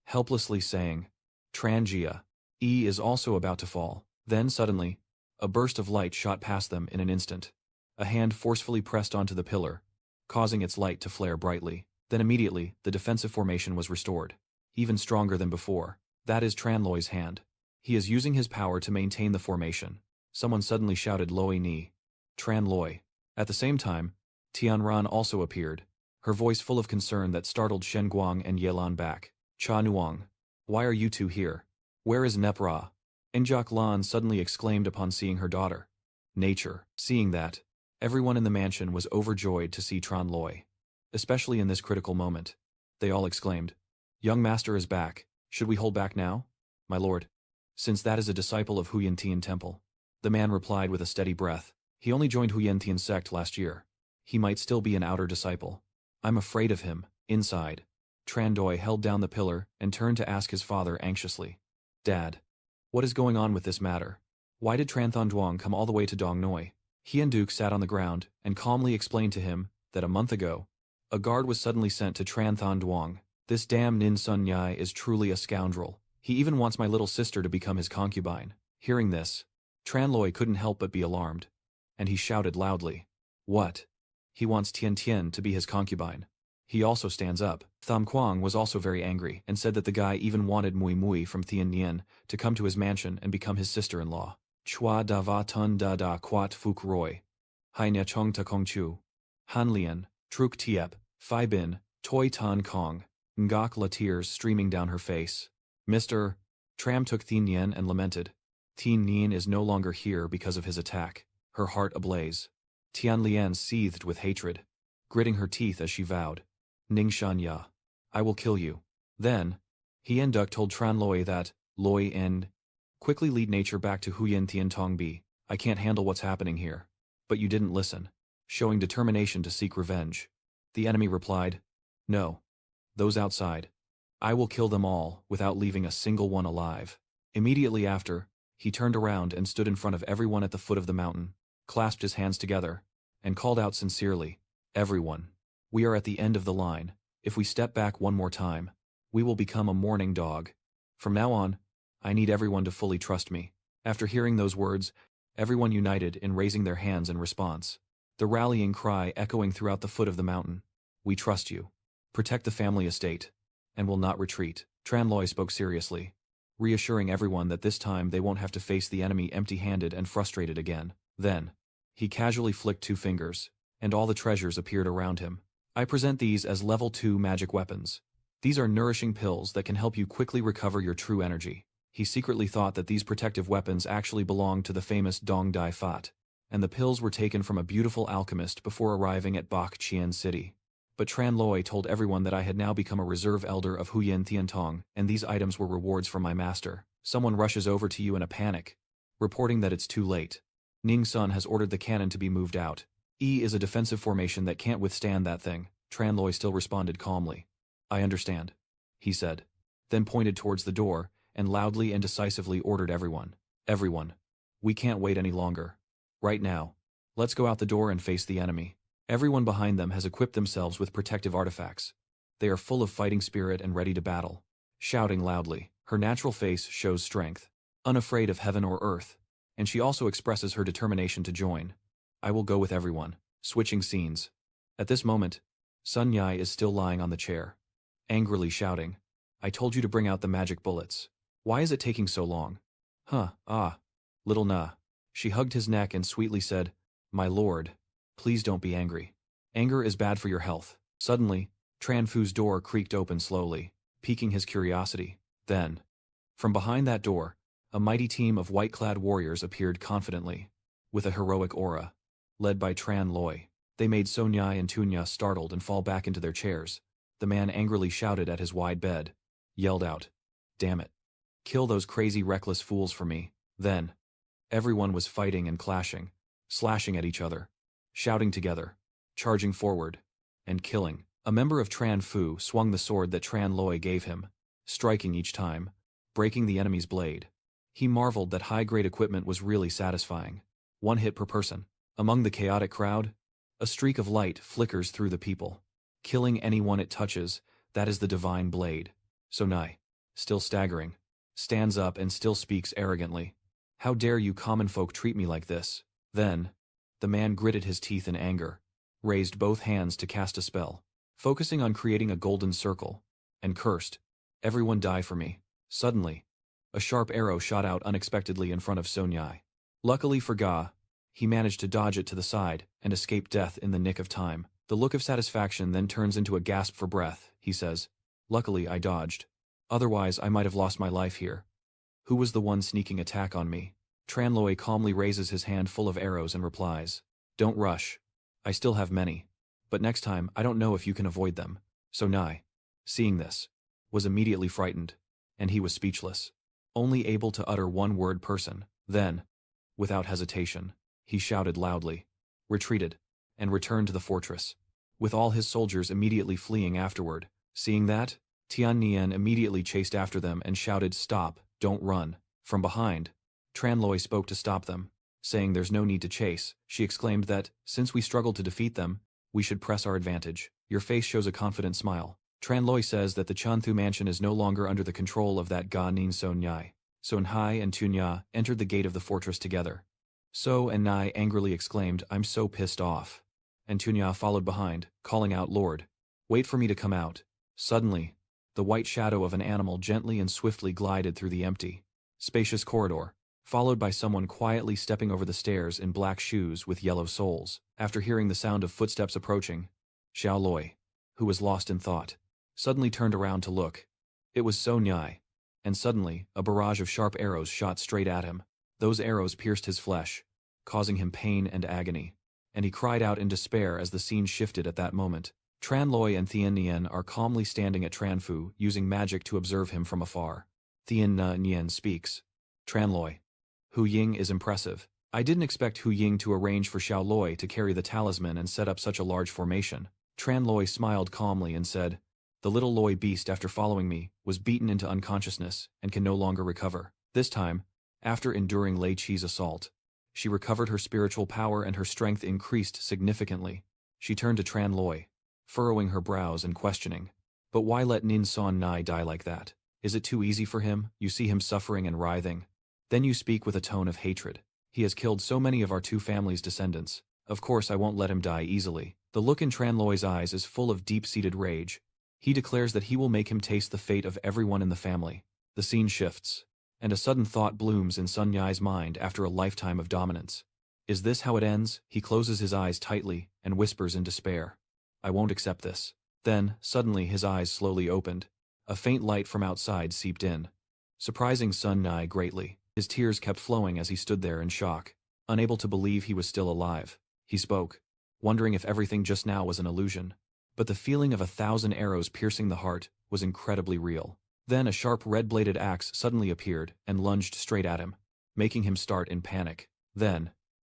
helplessly saying, "Tran Jia, E is also about to fall." Then suddenly, a burst of light shot past them in an instant. A hand forcefully pressed onto the pillar, causing its light to flare brightly. Then immediately, the defensive formation was restored, even stronger than before. That is Tran Loi's hand. He is using his power to maintain the formation. Someone suddenly shouted Loi Ni. Tran Loi. At the same time, Tian Ran also appeared, her voice full of concern that startled Shen Guang and Yelan back. "Cha Nuang. Why are you two here? Where is Nepra?" Njok Lan suddenly exclaimed upon seeing her daughter. Nature. Seeing that, everyone in the mansion was overjoyed to see Tran Loi. Especially in this critical moment. They all exclaimed, "Young master is back. Should we hold back now, my lord? Since that is a disciple of Huyen Tian Temple." The man replied with a steady breath. He only joined Huyen Tian's sect last year. He might still be an outer disciple. I'm afraid of him. Inside, Tran Doi held down the pillar and turned to ask his father anxiously. Dad, what is going on with this matter? Why did Tran Thon Duong come all the way to Dong Noi? Hien Duke sat on the ground and calmly explained to him that a month ago, a guard was suddenly sent to Tran Thon Duong. This damn Nin Sun Nhai is truly a scoundrel. He even wants my little sister to become his concubine. Hearing this, Tran Loi couldn't help but be alarmed, and he shouted loudly. What? He wants Tian Tian to be his concubine. He also stands up. Tham Quang was also very angry and said that the guy even wanted Mui Mui from Thien Nien to come to his mansion and become his sister-in-law. Chua da va tun da da quat fuk roy. Hai ne chong ta kong chu. Han Lian, Truk Tiep, Phi Bin, Toi Tan Kong. Ngok la tears streaming down her face. Mr. Tram took Thien Nien and lamented. Thien Nien is no longer here because of his attack, her heart ablaze. Tian Lian seethed with hatred, gritting her teeth as she vowed. Ning Shan Ya. I will kill you. Then, Hien Duck told Tran Loi that, Loi En, quickly lead nature back to Huyen Tien Tong Bi. I can't handle what's happening here. But you didn't listen, showing determination to seek revenge. The enemy replied, No. Those outside. I will kill them all without leaving a single one alive. Immediately after, he turned around and stood in front of everyone at the foot of the mountain, clasped his hands together, and called out sincerely, Everyone. We are at the end of the line. If we step back one more time, we will become a mourning dog. From now on, I need everyone to fully trust me. After hearing those words, everyone united in raising their hands in response. The rallying cry echoing throughout the foot of the mountain. We trust you. Protect the family estate. And will not retreat. Tran Loi spoke seriously, reassuring everyone that this time they won't have to face the enemy empty-handed and frustrated again. Then, he casually flicked 2 fingers, and all the treasures appeared around him. I present these as level 2 magic weapons. These are nourishing pills that can help you quickly recover your true energy. He secretly thought that these protective weapons actually belonged to the famous Dong Dai Fat, and the pills were taken from a beautiful alchemist before arriving at Bak Chien City. But Tran Loi told everyone that I had now become a reserve elder of Huyen Thien Tong, and these items were rewards from my master. Someone rushes over to you in a panic, reporting that it's too late. Ning Sun has ordered the cannon to be moved out. E is a defensive formation that can't withstand that thing. Tran Loi still responded calmly. I understand, he said, then pointed towards the door, and loudly and decisively ordered everyone. Everyone. We can't wait any longer. Right now. Let's go out the door and face the enemy. Everyone behind them has equipped themselves with protective artifacts. They are full of fighting spirit and ready to battle. Shouting loudly, her natural face shows strength, unafraid of heaven or earth, and she also expresses her determination to join. I will go with everyone. Switching scenes. At this moment, Sun Yai is still lying on the chair, angrily shouting, I told you to bring out the magic bullets. Why is it taking so long? Little Na. She hugged his neck and sweetly said, My lord, please don't be angry. Anger is bad for your health. Suddenly, Tran Fu's door creaked open slowly, piquing his curiosity. Then, from behind that door, a mighty team of white-clad warriors appeared confidently, with a heroic aura. Led by Tran Loi, they made Sonyai and Tunya startled and fall back into their chairs. The man angrily shouted at his wide bed, yelled out, Damn it. Kill those crazy reckless fools for me. Then, everyone was fighting and clashing, slashing at each other, shouting together, charging forward, and killing. A member of Tran Fu swung the sword that Tran Loi gave him, striking each time, breaking the enemy's blade. He marveled that high-grade equipment was really satisfying. 1 hit per person. Among the chaotic crowd, a streak of light flickers through the people. Killing anyone it touches, that is the divine blade. Sonai, still staggering, stands up and still speaks arrogantly. How dare you common folk treat me like this? Then, the man gritted his teeth in anger, raised both hands to cast a spell, focusing on creating a golden circle, and cursed, Everyone die for me. Suddenly, a sharp arrow shot out unexpectedly in front of Sonyai. Luckily for Ga, he managed to dodge it to the side and escape death in the nick of time. The look of satisfaction then turns into a gasp for breath, he says. Luckily I dodged. Otherwise I might have lost my life here. Who was the one sneaking attack on me? Tran Loi calmly raises his hand full of arrows and replies, Don't rush. I still have many. But next time I don't know if you can avoid them. So Nai, seeing this, was immediately frightened, and he was speechless, only able to utter one word person. Then, without hesitation, he shouted loudly, retreated, and returned to the fortress, with all his soldiers immediately fleeing afterward. Seeing that, Tian Nian immediately chased after them and shouted, "Stop, don't run." From behind, Tranloi spoke to stop them, saying there's no need to chase. She exclaimed that, since we struggled to defeat them, we should press our advantage. Your face shows a confident smile. Tranloi says that the Chanthu mansion is no longer under the control of that Ga Nin So Nyai. So Nhai and Tunya entered the gate of the fortress together. So and Nai angrily exclaimed, "I'm so pissed off." And Tunya followed behind, calling out, "Lord, wait for me to come out." Suddenly, the white shadow of an animal gently and swiftly glided through the empty, spacious corridor, followed by someone quietly stepping over the stairs in black shoes with yellow soles. After hearing the sound of footsteps approaching, Xiao Loi, who was lost in thought, suddenly turned around to look. It was So Nyai, and suddenly, a barrage of sharp arrows shot straight at him. Those arrows pierced his flesh, causing him pain and agony, and he cried out in despair as the scene shifted at that moment. Tranloi and Thien Nien are calmly standing at Tranfu, using magic to observe him from afar. Thien Nien speaks. Tranloi. Hu Ying is impressive. I didn't expect Hu Ying to arrange for Xiao Loi to carry the talisman and set up such a large formation. Tranloi smiled calmly and said, "The little Loi beast, after following me, was beaten into unconsciousness and can no longer recover. This time, after enduring Lei Qi's assault, she recovered her spiritual power and her strength increased significantly." She turned to Tranloi, furrowing her brows and questioning, "But why let Nin Son Nai die like that? Is it too easy for him? You see him suffering and writhing. Then you speak with a tone of hatred. He has killed so many of our two families' descendants. Of course I won't let him die easily." The look in Tranloi's eyes is full of deep-seated rage. He declares that he will make him taste the fate of everyone in the family. The scene shifts, and a sudden thought blooms in Sun Yai's mind after a lifetime of dominance. Is this how it ends? He closes his eyes tightly and whispers in despair, "I won't accept this." Then, suddenly his eyes slowly opened. A faint light from outside seeped in, surprising Sun Yai greatly. His tears kept flowing as he stood there in shock, unable to believe he was still alive. He spoke, wondering if everything just now was an illusion. But the feeling of 1,000 arrows piercing the heart was incredibly real. Then a sharp red-bladed axe suddenly appeared and lunged straight at him, making him start in panic. Then,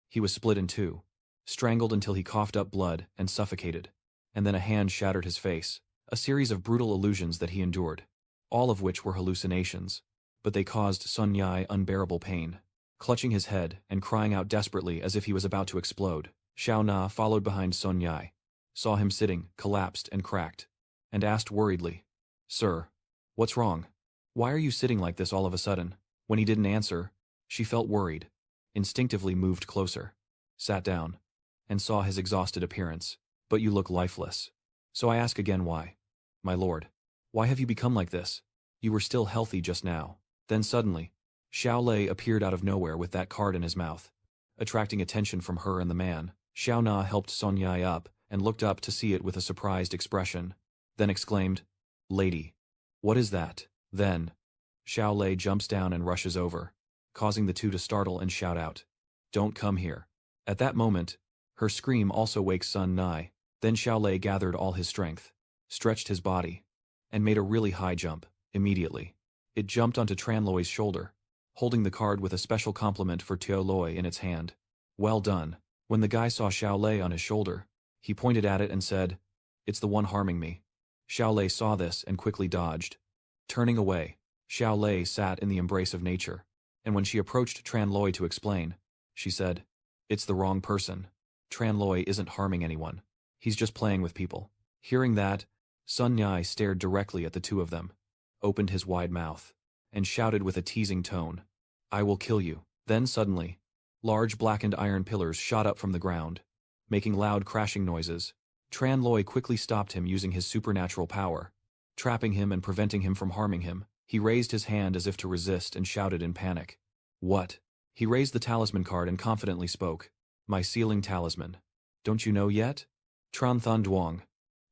he was split in two, strangled until he coughed up blood and suffocated. And then a hand shattered his face, a series of brutal illusions that he endured, all of which were hallucinations, but they caused Sun Yai unbearable pain. Clutching his head and crying out desperately as if he was about to explode, Xiao Na followed behind Sun Yai, saw him sitting, collapsed and cracked, and asked worriedly, "Sir, what's wrong? Why are you sitting like this all of a sudden?" When he didn't answer, she felt worried, instinctively moved closer, sat down, and saw his exhausted appearance. "But you look lifeless. So I ask again why? My lord, why have you become like this? You were still healthy just now." Then suddenly, Xiao Lei appeared out of nowhere with that card in his mouth, attracting attention from her and the man. Xiao Na helped Sun Yai up and looked up to see it with a surprised expression, then exclaimed, "Lady, what is that?" Then, Xiao Lei jumps down and rushes over, causing the two to startle and shout out, "Don't come here." At that moment, her scream also wakes Sun Nai. Then Xiao Lei gathered all his strength, stretched his body, and made a really high jump. Immediately, it jumped onto Tranloi's shoulder, holding the card with a special compliment for Tiao Loi in its hand. "Well done." When the guy saw Xiao Lei on his shoulder, he pointed at it and said, "It's the one harming me." Xiao Lei saw this and quickly dodged. Turning away, Xiao Lei sat in the embrace of nature, and when she approached Tranloi to explain, she said, "It's the wrong person. Tranloi isn't harming anyone. He's just playing with people." Hearing that, Sun Yai stared directly at the two of them, opened his wide mouth, and shouted with a teasing tone, "I will kill you." Then suddenly, large blackened iron pillars shot up from the ground, making loud crashing noises. Tranloi quickly stopped him using his supernatural power, trapping him and preventing him from harming him. He raised his hand as if to resist and shouted in panic, "What?" He raised the talisman card and confidently spoke, "My sealing talisman. Don't you know yet? Tran Thun Duong.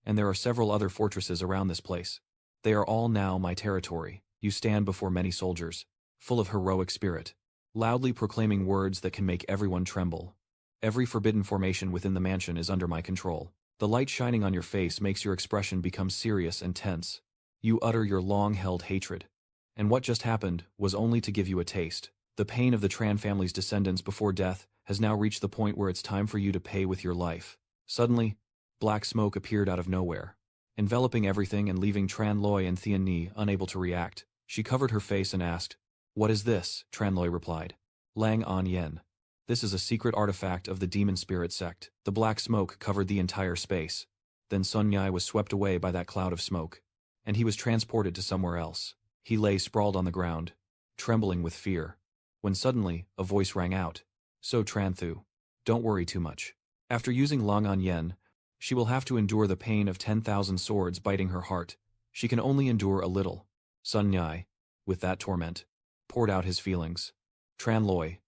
And there are several other fortresses around this place. They are all now my territory." You stand before many soldiers, full of heroic spirit, loudly proclaiming words that can make everyone tremble. Every forbidden formation within the mansion is under my control. The light shining on your face makes your expression become serious and tense. You utter your long-held hatred. And what just happened was only to give you a taste. The pain of the Tran family's descendants before death has now reached the point where it's time for you to pay with your life. Suddenly, black smoke appeared out of nowhere, enveloping everything and leaving Tran Loi and Thien Ni unable to react. She covered her face and asked, "What is this?" Tran Loi replied, "Lang An Yen. This is a secret artifact of the demon spirit sect." The black smoke covered the entire space. Then Sun Yai was swept away by that cloud of smoke, and he was transported to somewhere else. He lay sprawled on the ground, trembling with fear, when suddenly a voice rang out. "So Tranthu, don't worry too much. After using Lang An Yen, she will have to endure the pain of 10,000 swords biting her heart. She can only endure a little." Sun Yai, with that torment, poured out his feelings. "Tran Loi,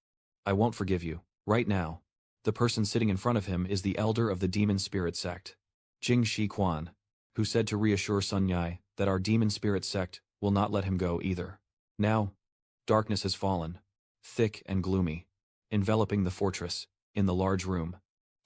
I won't forgive you. Right now." The person sitting in front of him is the elder of the demon spirit sect, Jing Shi Quan, who said to reassure Sun Yai that our demon spirit sect will not let him go either. Now, darkness has fallen, thick and gloomy, enveloping the fortress. In the large room,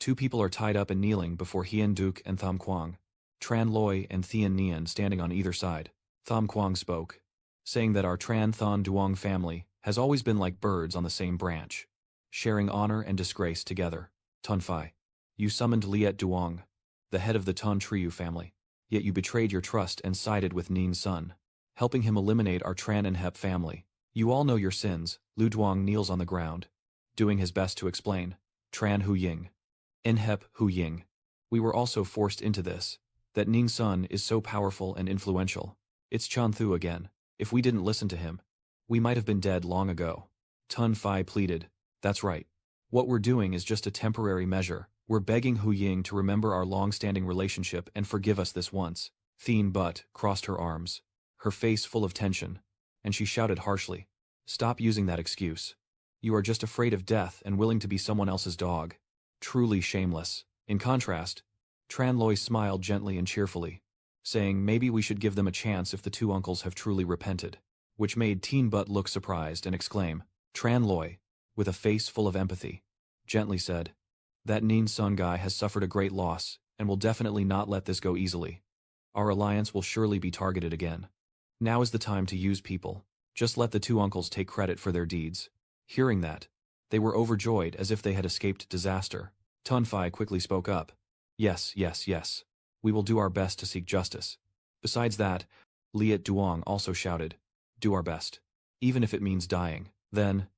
two people are tied up and kneeling before Hien Duc and Tham Quang, Tran Loi and Thien Nian standing on either side. Tham Quang spoke, saying that our Tran Thon Duong family has always been like birds on the same branch, sharing honor and disgrace together. Tun Fai, you summoned Liet Duong, the head of the Tun Triu family, yet you betrayed your trust and sided with Nin's son, helping him eliminate our Tran and Hep family. You all know your sins. Lu Duong kneels on the ground, doing his best to explain. Tran Hu Ying. Nhep Hu Ying. We were also forced into this. That Ning's son is so powerful and influential. It's Chan Thu again. If we didn't listen to him, we might have been dead long ago. Tun Fai pleaded. That's right. What we're doing is just a temporary measure. We're begging Hu Ying to remember our long-standing relationship and forgive us this once. Thien But crossed her arms, her face full of tension, and she shouted harshly, "Stop using that excuse. You are just afraid of death and willing to be someone else's dog. Truly shameless." In contrast, Tran Loi smiled gently and cheerfully, saying maybe we should give them a chance if the two uncles have truly repented, which made Teen Butt look surprised and exclaim. Tran Loi, with a face full of empathy, gently said, "That Nin Sun guy has suffered a great loss and will definitely not let this go easily. Our alliance will surely be targeted again. Now is the time to use people. Just let the two uncles take credit for their deeds." Hearing that, they were overjoyed as if they had escaped disaster. Tun Fai quickly spoke up. Yes. We will do our best to seek justice. Besides that, Liet Duong also shouted, "Do our best. Even if it means dying." Then,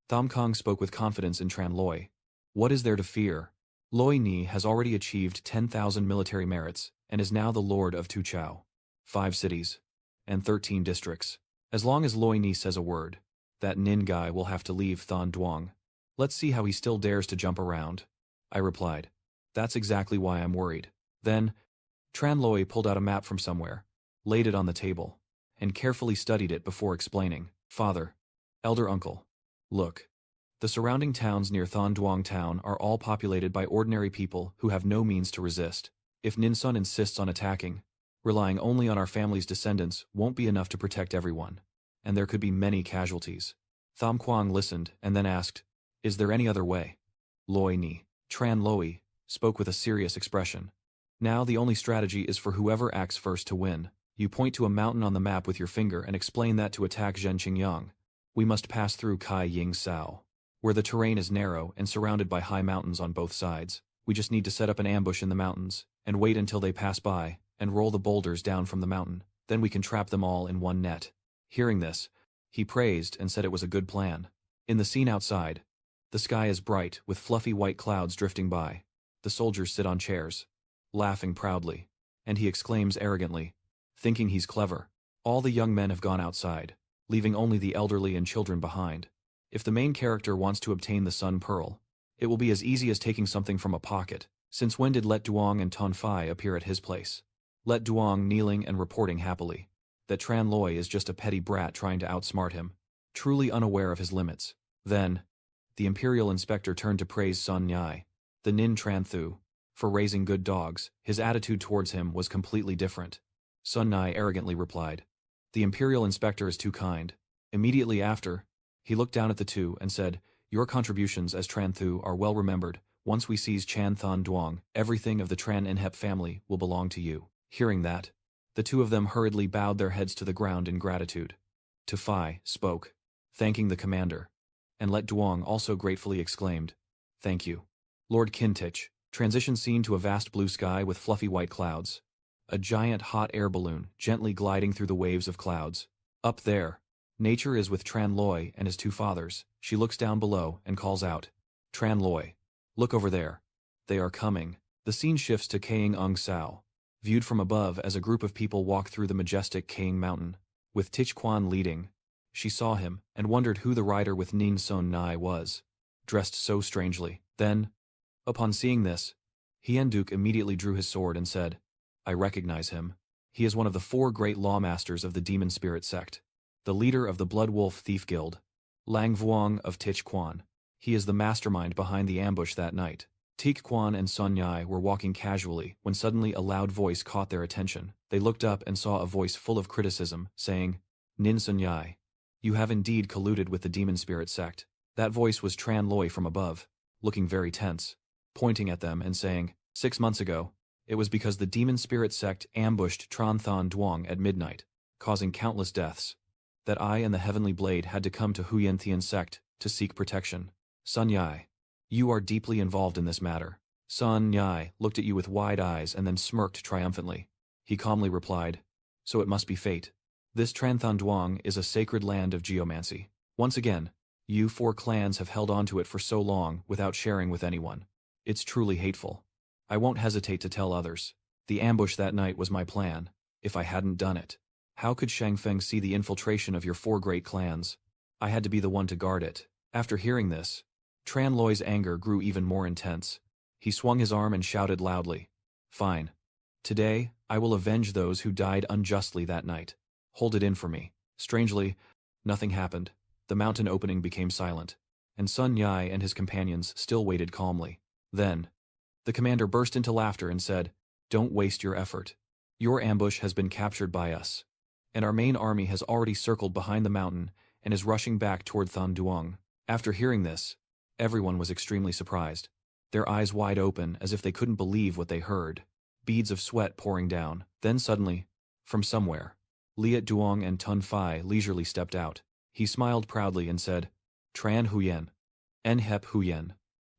Tham Kong spoke with confidence in Tran Loi. "What is there to fear? Loi Ni has already achieved 10,000 military merits and is now the lord of Tu Chao, 5 cities, and 13 districts. As long as Loi Ni says a word, that Nin guy will have to leave Thon Duong. Let's see how he still dares to jump around." I replied, "That's exactly why I'm worried." Then, Tran Loi pulled out a map from somewhere, laid it on the table, and carefully studied it before explaining. "Father, elder uncle, look. The surrounding towns near Thon Duong town are all populated by ordinary people who have no means to resist. If Ninsun insists on attacking, relying only on our family's descendants won't be enough to protect everyone, and there could be many casualties." Tham Quang listened and then asked, "Is there any other way?" Loi Ni, Tran Loi, spoke with a serious expression. "Now the only strategy is for whoever acts first to win. You point to a mountain on the map with your finger and explain that to attack Zhen Qingyang. We must pass through Kai Ying Sao, where the terrain is narrow and surrounded by high mountains on both sides. We just need to set up an ambush in the mountains, and wait until they pass by, and roll the boulders down from the mountain. Then we can trap them all in one net." Hearing this, he praised and said it was a good plan. In the scene outside, the sky is bright with fluffy white clouds drifting by. The soldiers sit on chairs, laughing proudly, and he exclaims arrogantly, thinking he's clever. All the young men have gone outside, leaving only the elderly and children behind. If the main character wants to obtain the Sun Pearl, it will be as easy as taking something from a pocket. Since when did Let Duong and Ton Fai appear at his place? Let Duong kneeling and reporting happily that Tran Loi is just a petty brat trying to outsmart him, truly unaware of his limits. Then, the Imperial Inspector turned to praise Sun Yai, the Nin Tran Thu, for raising good dogs. His attitude towards him was completely different. Sun Yai arrogantly replied, "The Imperial Inspector is too kind." Immediately after, he looked down at the two and said, "Your contributions as Tran Thu are well remembered. Once we seize Chan Than Duong, everything of the Tran Inhep family will belong to you." Hearing that, the two of them hurriedly bowed their heads to the ground in gratitude. Tu Fai spoke, thanking the commander, and Let Duong also gratefully exclaimed, "Thank you, Lord Kintich." Transition scene to a vast blue sky with fluffy white clouds. A giant hot air balloon gently gliding through the waves of clouds. Up there, Nature is with Tran Loi and his two fathers. She looks down below and calls out, Tran Loi, look over there. They are coming. The scene shifts to Kaing Ung Sao, viewed from above as a group of people walk through the majestic Kaing Mountain. With Tich Quan leading, she saw him and wondered who the rider with Nin Son Nai was, dressed so strangely. Then, upon seeing this, Hien Duke immediately drew his sword and said, I recognize him. He is one of the 4 great lawmasters of the demon spirit sect, the leader of the Blood Wolf Thief Guild, Lang Vuong of Tich Quan. He is the mastermind behind the ambush that night. Teek Quan and Sun Yai were walking casually when suddenly a loud voice caught their attention. They looked up and saw a voice full of criticism, saying, Nin Sun Yai, you have indeed colluded with the demon spirit sect. That voice was Tran Loi from above, looking very tense, pointing at them and saying, 6 months ago, it was because the demon spirit sect ambushed Tran Than Duong at midnight, causing countless deaths, that I and the Heavenly Blade had to come to Huyen Thian sect to seek protection. Sun Yai, you are deeply involved in this matter. Sun Yai looked at you with wide eyes and then smirked triumphantly. He calmly replied, so it must be fate. This Tran Than Duong is a sacred land of geomancy. Once again, you 4 clans have held on to it for so long without sharing with anyone. It's truly hateful. I won't hesitate to tell others. The ambush that night was my plan. If I hadn't done it, how could Shang Feng see the infiltration of your 4 great clans? I had to be the one to guard it. After hearing this, Tran Loi's anger grew even more intense. He swung his arm and shouted loudly, Fine. Today, I will avenge those who died unjustly that night. Hold it in for me. Strangely, nothing happened. The mountain opening became silent, and Sun Yai and his companions still waited calmly. Then, the commander burst into laughter and said, Don't waste your effort. Your ambush has been captured by us, and our main army has already circled behind the mountain and is rushing back toward Than Duong. After hearing this, everyone was extremely surprised, their eyes wide open as if they couldn't believe what they heard, beads of sweat pouring down. Then suddenly, from somewhere, Liat Duong and Tun Fai leisurely stepped out. He smiled proudly and said, Tran Huyen, En Hep Huyen,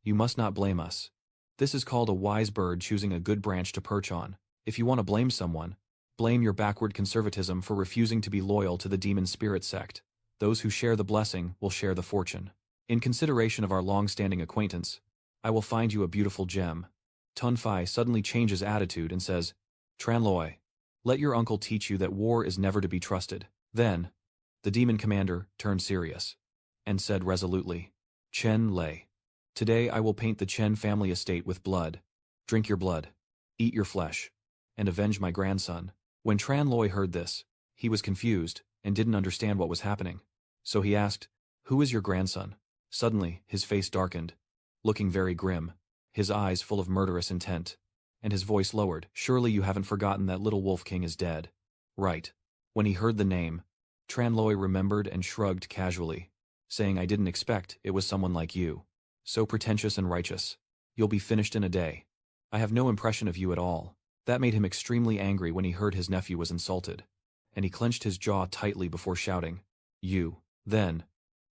you must not blame us. This is called a wise bird choosing a good branch to perch on. If you want to blame someone, blame your backward conservatism for refusing to be loyal to the demon spirit sect. Those who share the blessing will share the fortune. In consideration of our long-standing acquaintance, I will find you a beautiful gem. Tun Fai suddenly changes attitude and says, Tran Loi, let your uncle teach you that war is never to be trusted. Then, the demon commander turned serious and said resolutely, Chen Lei, today I will paint the Chen family estate with blood. Drink your blood, eat your flesh, and avenge my grandson. When Tran Loi heard this, he was confused and didn't understand what was happening. So he asked, Who is your grandson? Suddenly, his face darkened, looking very grim, his eyes full of murderous intent, and his voice lowered. Surely you haven't forgotten that little Wolf King is dead. Right. When he heard the name, Tran Loi remembered and shrugged casually, saying, I didn't expect it was someone like you. So pretentious and righteous. You'll be finished in a day. I have no impression of you at all. That made him extremely angry when he heard his nephew was insulted, and he clenched his jaw tightly before shouting, You. Then,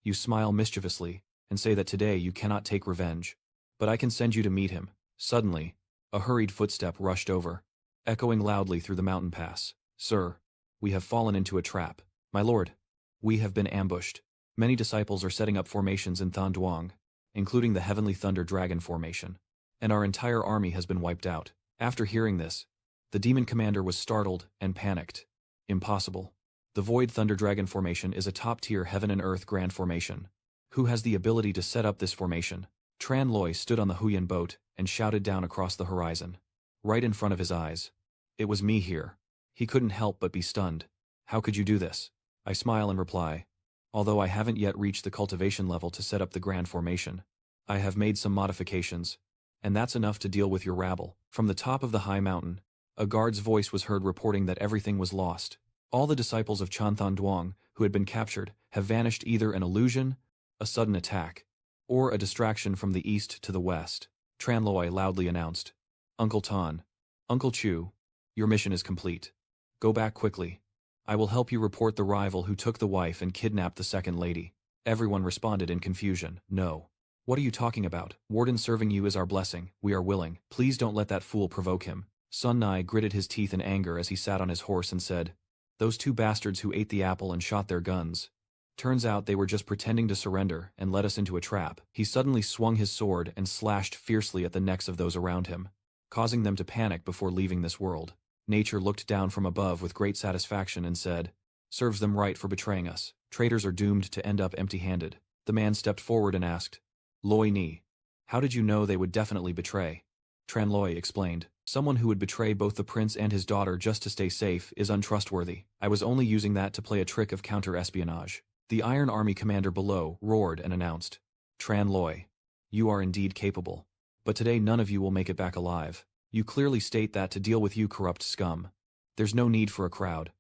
you smile mischievously and say that today you cannot take revenge, but I can send you to meet him. Suddenly, a hurried footstep rushed over, echoing loudly through the mountain pass. Sir, we have fallen into a trap. My lord, we have been ambushed. Many disciples are setting up formations in Than Duong, including the Heavenly Thunder Dragon formation, and our entire army has been wiped out. After hearing this, the demon commander was startled and panicked. Impossible. The Void Thunder Dragon formation is a top-tier Heaven and Earth Grand formation. Who has the ability to set up this formation? Tran Loi stood on the Huyen boat and shouted down across the horizon, right in front of his eyes. It was me here. He couldn't help but be stunned. How could you do this? I smile and reply, although I haven't yet reached the cultivation level to set up the Grand Formation, I have made some modifications, and that's enough to deal with your rabble. From the top of the high mountain, a guard's voice was heard reporting that everything was lost. All the disciples of Chan Than Duong who had been captured have vanished, either an illusion, a sudden attack, or a distraction from the east to the west. Tran Loi loudly announced, Uncle Tan, Uncle Chu, your mission is complete. Go back quickly. I will help you report the rival who took the wife and kidnapped the second lady. Everyone responded in confusion, No. What are you talking about? Warden serving you is our blessing. We are willing. Please don't let that fool provoke him. Sun Nai gritted his teeth in anger as he sat on his horse and said, "Those two bastards who ate the apple and shot their guns. Turns out they were just pretending to surrender and led us into a trap." He suddenly swung his sword and slashed fiercely at the necks of those around him, causing them to panic before leaving this world. Nature looked down from above with great satisfaction and said, "Serves them right for betraying us. Traitors are doomed to end up empty-handed." The man stepped forward and asked, "Loi Ni, how did you know they would definitely betray?" Tran Loi explained, "Someone who would betray both the prince and his daughter just to stay safe is untrustworthy. I was only using that to play a trick of counter-espionage." The Iron Army commander below roared and announced, "Tran Loi, you are indeed capable. But today none of you will make it back alive. You clearly state that to deal with you corrupt scum. There's no need for a crowd.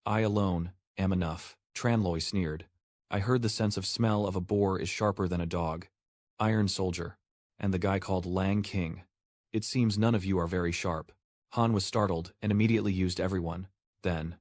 I alone am enough." Tran Loi sneered. "I heard the sense of smell of a boar is sharper than a dog. Iron Soldier, and the guy called Lang King. It seems none of you are very sharp." Han was startled and immediately used everyone. Then,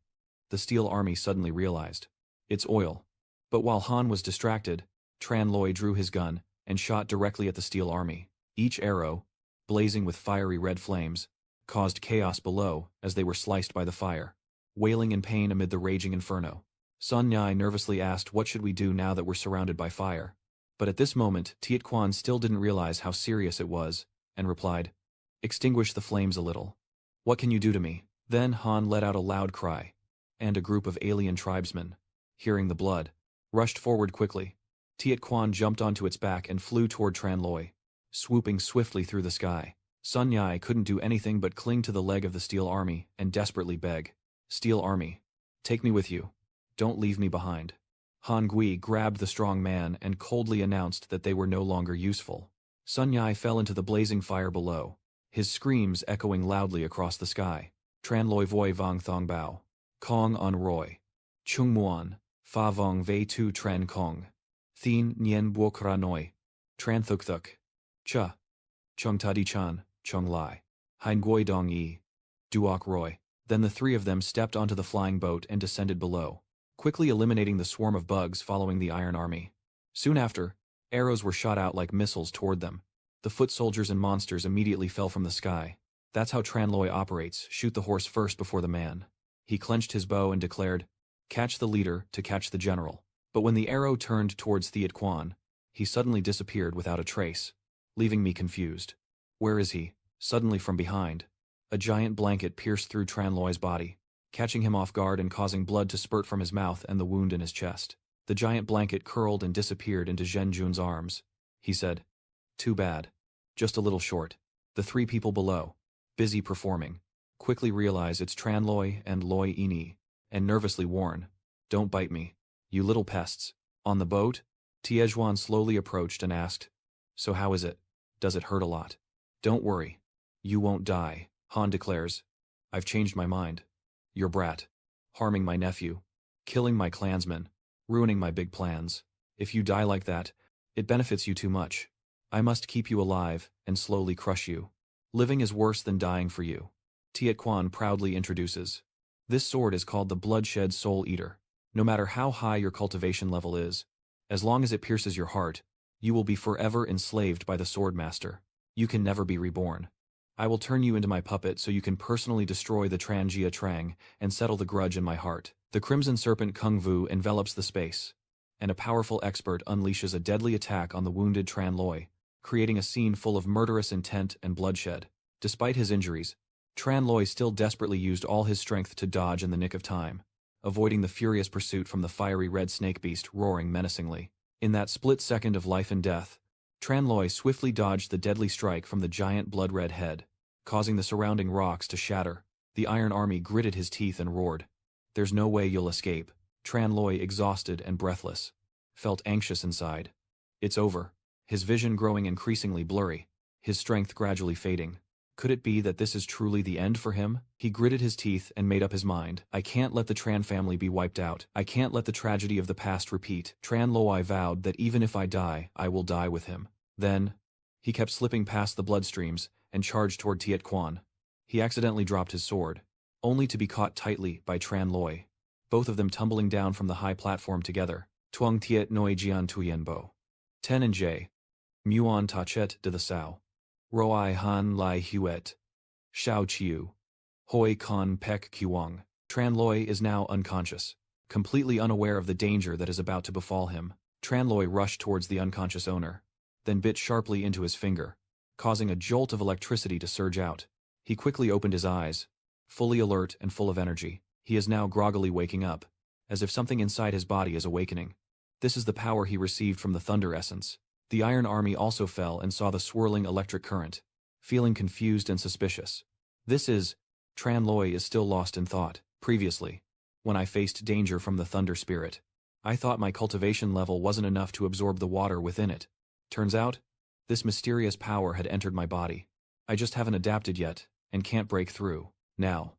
the Steel Army suddenly realized, it's oil. But while Han was distracted, Tran Loi drew his gun and shot directly at the Steel Army. Each arrow, blazing with fiery red flames, caused chaos below as they were sliced by the fire, wailing in pain amid the raging inferno. Sun Nhai nervously asked, "What should we do now that we're surrounded by fire?" But at this moment, Tiet Quan still didn't realize how serious it was, and replied, "Extinguish the flames a little." "What can you do to me?" Then Han let out a loud cry, and a group of alien tribesmen, hearing the blood, rushed forward quickly. Tiet Quan jumped onto its back and flew toward Tran Loi, swooping swiftly through the sky. Sun Nhai couldn't do anything but cling to the leg of the Steel Army and desperately beg, "Steel Army, take me with you. Don't leave me behind." Han Gui grabbed the strong man and coldly announced that they were no longer useful. Sun Nhai fell into the blazing fire below, his screams echoing loudly across the sky. Tran Loi Voi Vong Thong Bao, Kong On Roy, Chung Muon, Fa Vong Vei Tu Tran Kong, Thien Nien Buo Kra Noi, Tran Thuk Thuk, Cha, Chung Tadi Chan, Chung Lai, Hein Goi Dong Yi, Duok Roy. Then the three of them stepped onto the flying boat and descended below, quickly eliminating the swarm of bugs following the Iron Army. Soon after, arrows were shot out like missiles toward them. The foot soldiers and monsters immediately fell from the sky. That's how Tran Loi operates, shoot the horse first before the man. He clenched his bow and declared, "Catch the leader to catch the general." But when the arrow turned towards Tiet Quan, he suddenly disappeared without a trace, leaving me confused. "Where is he?" Suddenly from behind, a giant blanket pierced through Tran Loi's body, catching him off guard and causing blood to spurt from his mouth and the wound in his chest. The giant blanket curled and disappeared into Zhen Jun's arms. He said, "Too bad. Just a little short." The three people below, busy performing, quickly realize it's Tran Loi and Loi Ini, and nervously warn, "Don't bite me, you little pests." On the boat, Tiejuan slowly approached and asked, "So how is it? Does it hurt a lot?" "Don't worry. You won't die," Han declares. "I've changed my mind. Your brat, harming my nephew, killing my clansmen, ruining my big plans. If you die like that, it benefits you too much. I must keep you alive and slowly crush you. Living is worse than dying for you." Tiet Quan proudly introduces, "This sword is called the Bloodshed Soul Eater. No matter how high your cultivation level is, as long as it pierces your heart, you will be forever enslaved by the sword master. You can never be reborn. I will turn you into my puppet so you can personally destroy the Trangia Trang and settle the grudge in my heart." The Crimson Serpent Kung Vu envelops the space, and a powerful expert unleashes a deadly attack on the wounded Tran Loi, creating a scene full of murderous intent and bloodshed. Despite his injuries, Tran Loi still desperately used all his strength to dodge in the nick of time, avoiding the furious pursuit from the fiery red snake beast roaring menacingly. In that split second of life and death, Tran Loi swiftly dodged the deadly strike from the giant blood-red head, causing the surrounding rocks to shatter. The Iron Army gritted his teeth and roared, "There's no way you'll escape." Tran Loi, exhausted and breathless, felt anxious inside. It's over. His vision growing increasingly blurry, his strength gradually fading. Could it be that this is truly the end for him? He gritted his teeth and made up his mind. "I can't let the Tran family be wiped out. I can't let the tragedy of the past repeat." Tran Loi vowed that even if I die, I will die with him. Then, he kept slipping past the bloodstreams and charged toward Tiet Quan. He accidentally dropped his sword, only to be caught tightly by Tran Loi, both of them tumbling down from the high platform together. Tuong Tiet Noi Jian Tuyen Bo. 10 and J. Muon tachet de the sao. Roi han lai huet. Xiao chiu. Hoi con pek kuang. Tranloi is now unconscious. Completely unaware of the danger that is about to befall him, Tranloi rushed towards the unconscious owner, then bit sharply into his finger, causing a jolt of electricity to surge out. He quickly opened his eyes. Fully alert and full of energy, he is now groggily waking up, as if something inside his body is awakening. This is the power he received from the thunder essence. The Iron Army also fell and saw the swirling electric current, feeling confused and suspicious. Tranloi is still lost in thought. Previously, when I faced danger from the thunder spirit, I thought my cultivation level wasn't enough to absorb the water within it. Turns out, this mysterious power had entered my body. I just haven't adapted yet, and can't break through. Now,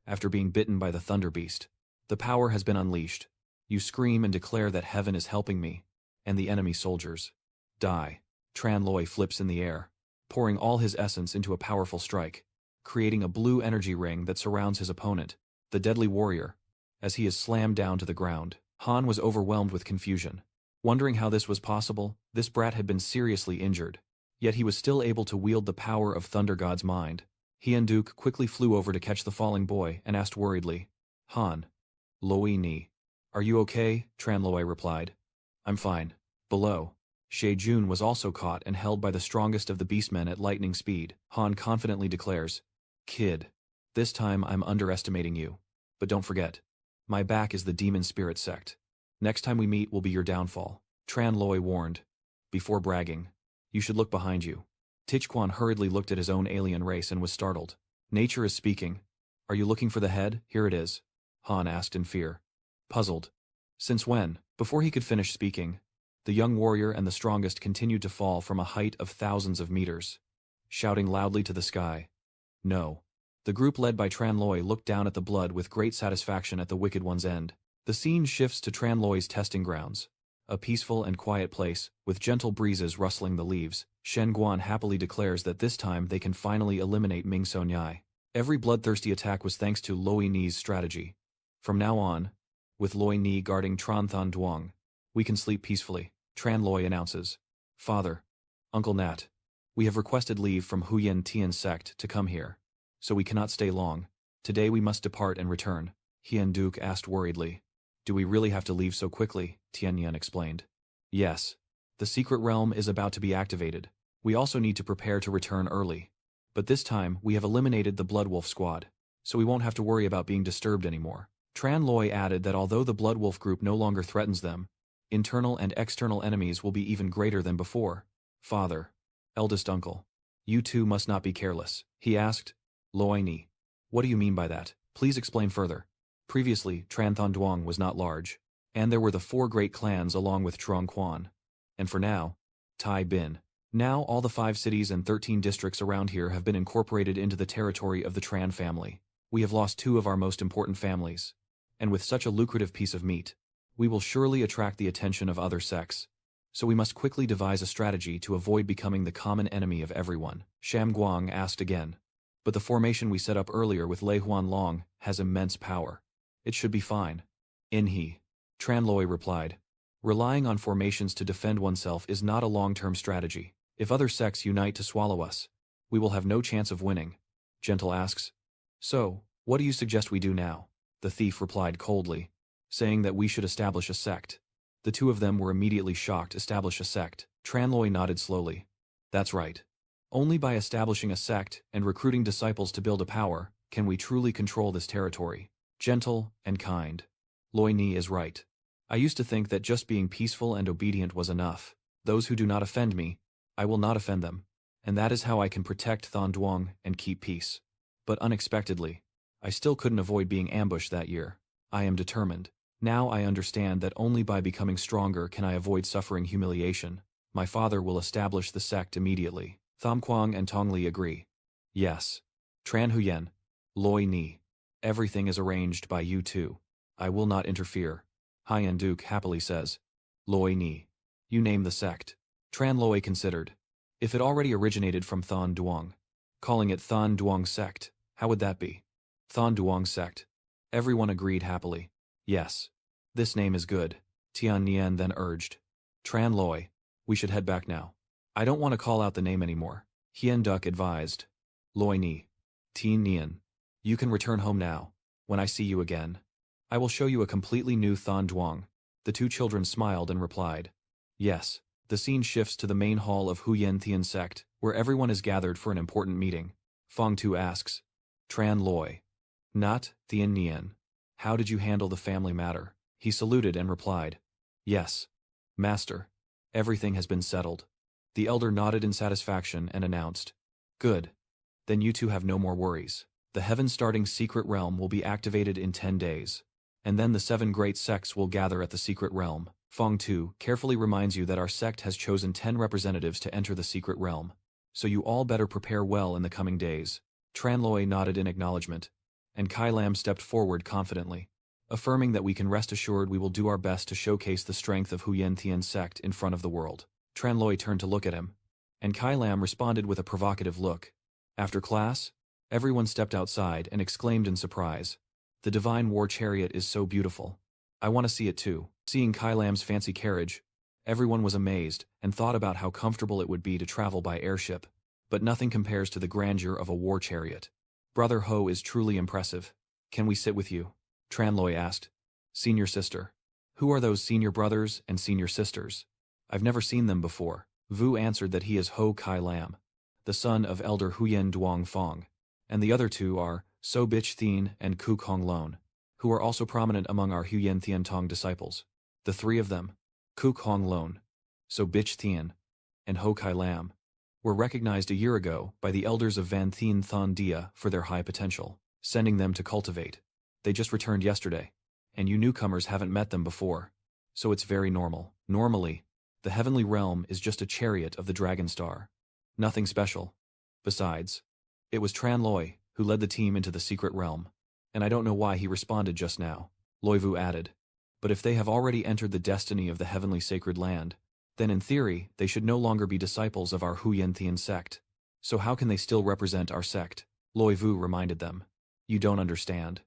after being bitten by the thunder beast, the power has been unleashed. You scream and declare that heaven is helping me, and the enemy soldiers die. Tranloi flips in the air, pouring all his essence into a powerful strike, creating a blue energy ring that surrounds his opponent, the deadly warrior. As he is slammed down to the ground, Han was overwhelmed with confusion. Wondering how this was possible, this brat had been seriously injured, yet he was still able to wield the power of Thunder God's mind. Hyun-duk quickly flew over to catch the falling boy and asked worriedly, Han, Loi ni, are you okay? Tranloi replied, I'm fine. Below, Jun was also caught and held by the strongest of the beastmen at lightning speed. Han confidently declares, Kid, this time I'm underestimating you. But don't forget, my back is the demon spirit sect. Next time we meet will be your downfall. Tranloi warned. Before bragging, you should look behind you. Tichquan hurriedly looked at his own alien race and was startled. Nature is speaking. Are you looking for the head? Here it is. Han asked in fear. Puzzled. Since when? Before he could finish speaking, the young warrior and the strongest continued to fall from a height of thousands of meters, shouting loudly to the sky. No. The group led by Tranloi looked down at the blood with great satisfaction at the Wicked One's end. The scene shifts to Tranloi's testing grounds, a peaceful and quiet place, with gentle breezes rustling the leaves. Shen Guan happily declares that this time they can finally eliminate Ming Sonyai. Every bloodthirsty attack was thanks to Loi Ni's strategy. From now on, with Loi Ni guarding Tran Than Duong, we can sleep peacefully. Tranloi announces, Father, Uncle Nat, we have requested leave from Huyen Tian's sect to come here, so we cannot stay long. Today we must depart and return. Hyun-duk asked worriedly. Do we really have to leave so quickly? Tianyan explained. Yes. The secret realm is about to be activated. We also need to prepare to return early. But this time, we have eliminated the Blood Wolf squad, so we won't have to worry about being disturbed anymore. Tranloi added that although the Blood Wolf group no longer threatens them, internal and external enemies will be even greater than before. Father, eldest uncle, you two must not be careless. He asked. Loi Ni, what do you mean by that? Please explain further. Previously, Tran Than Duong was not large, and there were the 4 great clans along with Trong Quan. And for now, Tai Bin. Now all the 5 cities and 13 districts around here have been incorporated into the territory of the Tran family. We have lost 2 of our most important families. And with such a lucrative piece of meat, we will surely attract the attention of other sects. So we must quickly devise a strategy to avoid becoming the common enemy of everyone. Sham Guang asked again. But the formation we set up earlier with Lei Huan Long has immense power. It should be fine. Tranloi replied. Relying on formations to defend oneself is not a long-term strategy. If other sects unite to swallow us, we will have no chance of winning. Gentle asks. So, what do you suggest we do now? The thief replied coldly, saying that we should establish a sect. The 2 of them were immediately shocked. Establish a sect. Tranloi nodded slowly. That's right. Only by establishing a sect and recruiting disciples to build a power can we truly control this territory. Gentle and kind. Loi Ni is right. I used to think that just being peaceful and obedient was enough. Those who do not offend me, I will not offend them. And that is how I can protect Than Duong and keep peace. But unexpectedly, I still couldn't avoid being ambushed that year. I am determined. Now I understand that only by becoming stronger can I avoid suffering humiliation. My father will establish the sect immediately. Tham Quang and Tong Li agree. Yes. Tran Huyen, Loi Ni. Everything is arranged by you two. I will not interfere. Hyun-duk happily says. Loi Ni. You name the sect. Tranloi considered. If it already originated from Than Duong, calling it Than Duong sect, how would that be? Than Duong sect. Everyone agreed happily. Yes. This name is good. Tian Nian then urged. Tranloi, we should head back now. I don't want to call out the name anymore. Hien Duck advised. Loi Ni. Tien Nian. You can return home now. When I see you again, I will show you a completely new Than Duong. The two children smiled and replied. Yes. The scene shifts to the main hall of Huyen Thien sect, where everyone is gathered for an important meeting. Fong Tu asks. Tran Loi. Not Thien Nian. How did you handle the family matter? He saluted and replied. Yes. Master. Everything has been settled. The elder nodded in satisfaction and announced. Good. Then you two have no more worries. The heaven-starting secret realm will be activated in 10 days. And then the 7 great sects will gather at the secret realm. Fong Tu carefully reminds you that our sect has chosen 10 representatives to enter the secret realm. So you all better prepare well in the coming days. Tran Loi nodded in acknowledgement, and Kai Lam stepped forward confidently, affirming that we can rest assured we will do our best to showcase the strength of Huyen Thien sect in front of the world. Tran Loi turned to look at him, and Kai Lam responded with a provocative look. After class, everyone stepped outside and exclaimed in surprise. The divine war chariot is so beautiful. I want to see it too. Seeing Kai Lam's fancy carriage, everyone was amazed and thought about how comfortable it would be to travel by airship, but nothing compares to the grandeur of a war chariot. Brother Ho is truly impressive. Can we sit with you? Tran Loi asked. Senior sister. Who are those senior brothers and senior sisters? I've never seen them before. Vu answered that he is Ho Kai Lam, the son of Elder Huyen Duong Fong, and the other two are So Bich Thien and Kuk Hong Lon, who are also prominent among our Huyen Thien Tong disciples. The 3 of them, Kuk Hong Lon, So Bich Thien, and Ho Kai Lam, were recognized a year ago by the elders of Van Thien Thon Dia for their high potential, sending them to cultivate. They just returned yesterday, and you newcomers haven't met them before, so it's very normal. Normally, the heavenly realm is just a chariot of the dragon star. Nothing special. Besides, it was Tran Loi who led the team into the secret realm, and I don't know why he responded just now. Loi Vu added. But if they have already entered the destiny of the heavenly sacred land, then in theory they should no longer be disciples of our Huyen Thien sect. So how can they still represent our sect? Loi Vu reminded them. You don't understand.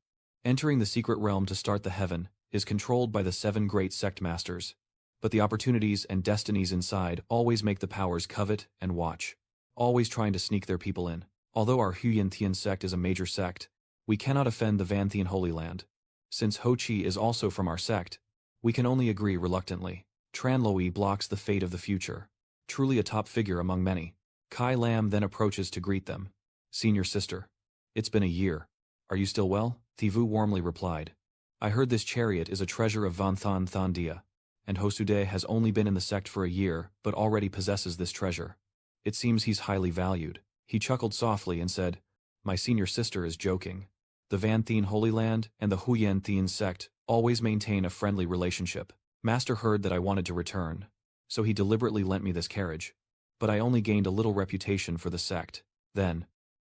Entering the secret realm to start the heaven is controlled by the 7 great sect masters, but the opportunities and destinies inside always make the powers covet and watch, always trying to sneak their people in. Although our Huyen Thien sect is a major sect, we cannot offend the Van Thien Holy Land. Since Ho Chi is also from our sect, we can only agree reluctantly. Tran Loi blocks the fate of the future, truly a top figure among many. Kai Lam then approaches to greet them. Senior sister. It's been a year. Are you still well? Thivu warmly replied. I heard this chariot is a treasure of Van Than Than Dia, and Hosude has only been in the sect for a year but already possesses this treasure. It seems he's highly valued. He chuckled softly and said, My senior sister is joking. The Van Thien Holy Land and the Huyen Thien sect always maintain a friendly relationship. Master heard that I wanted to return, so he deliberately lent me this carriage. But I only gained a little reputation for the sect. Then,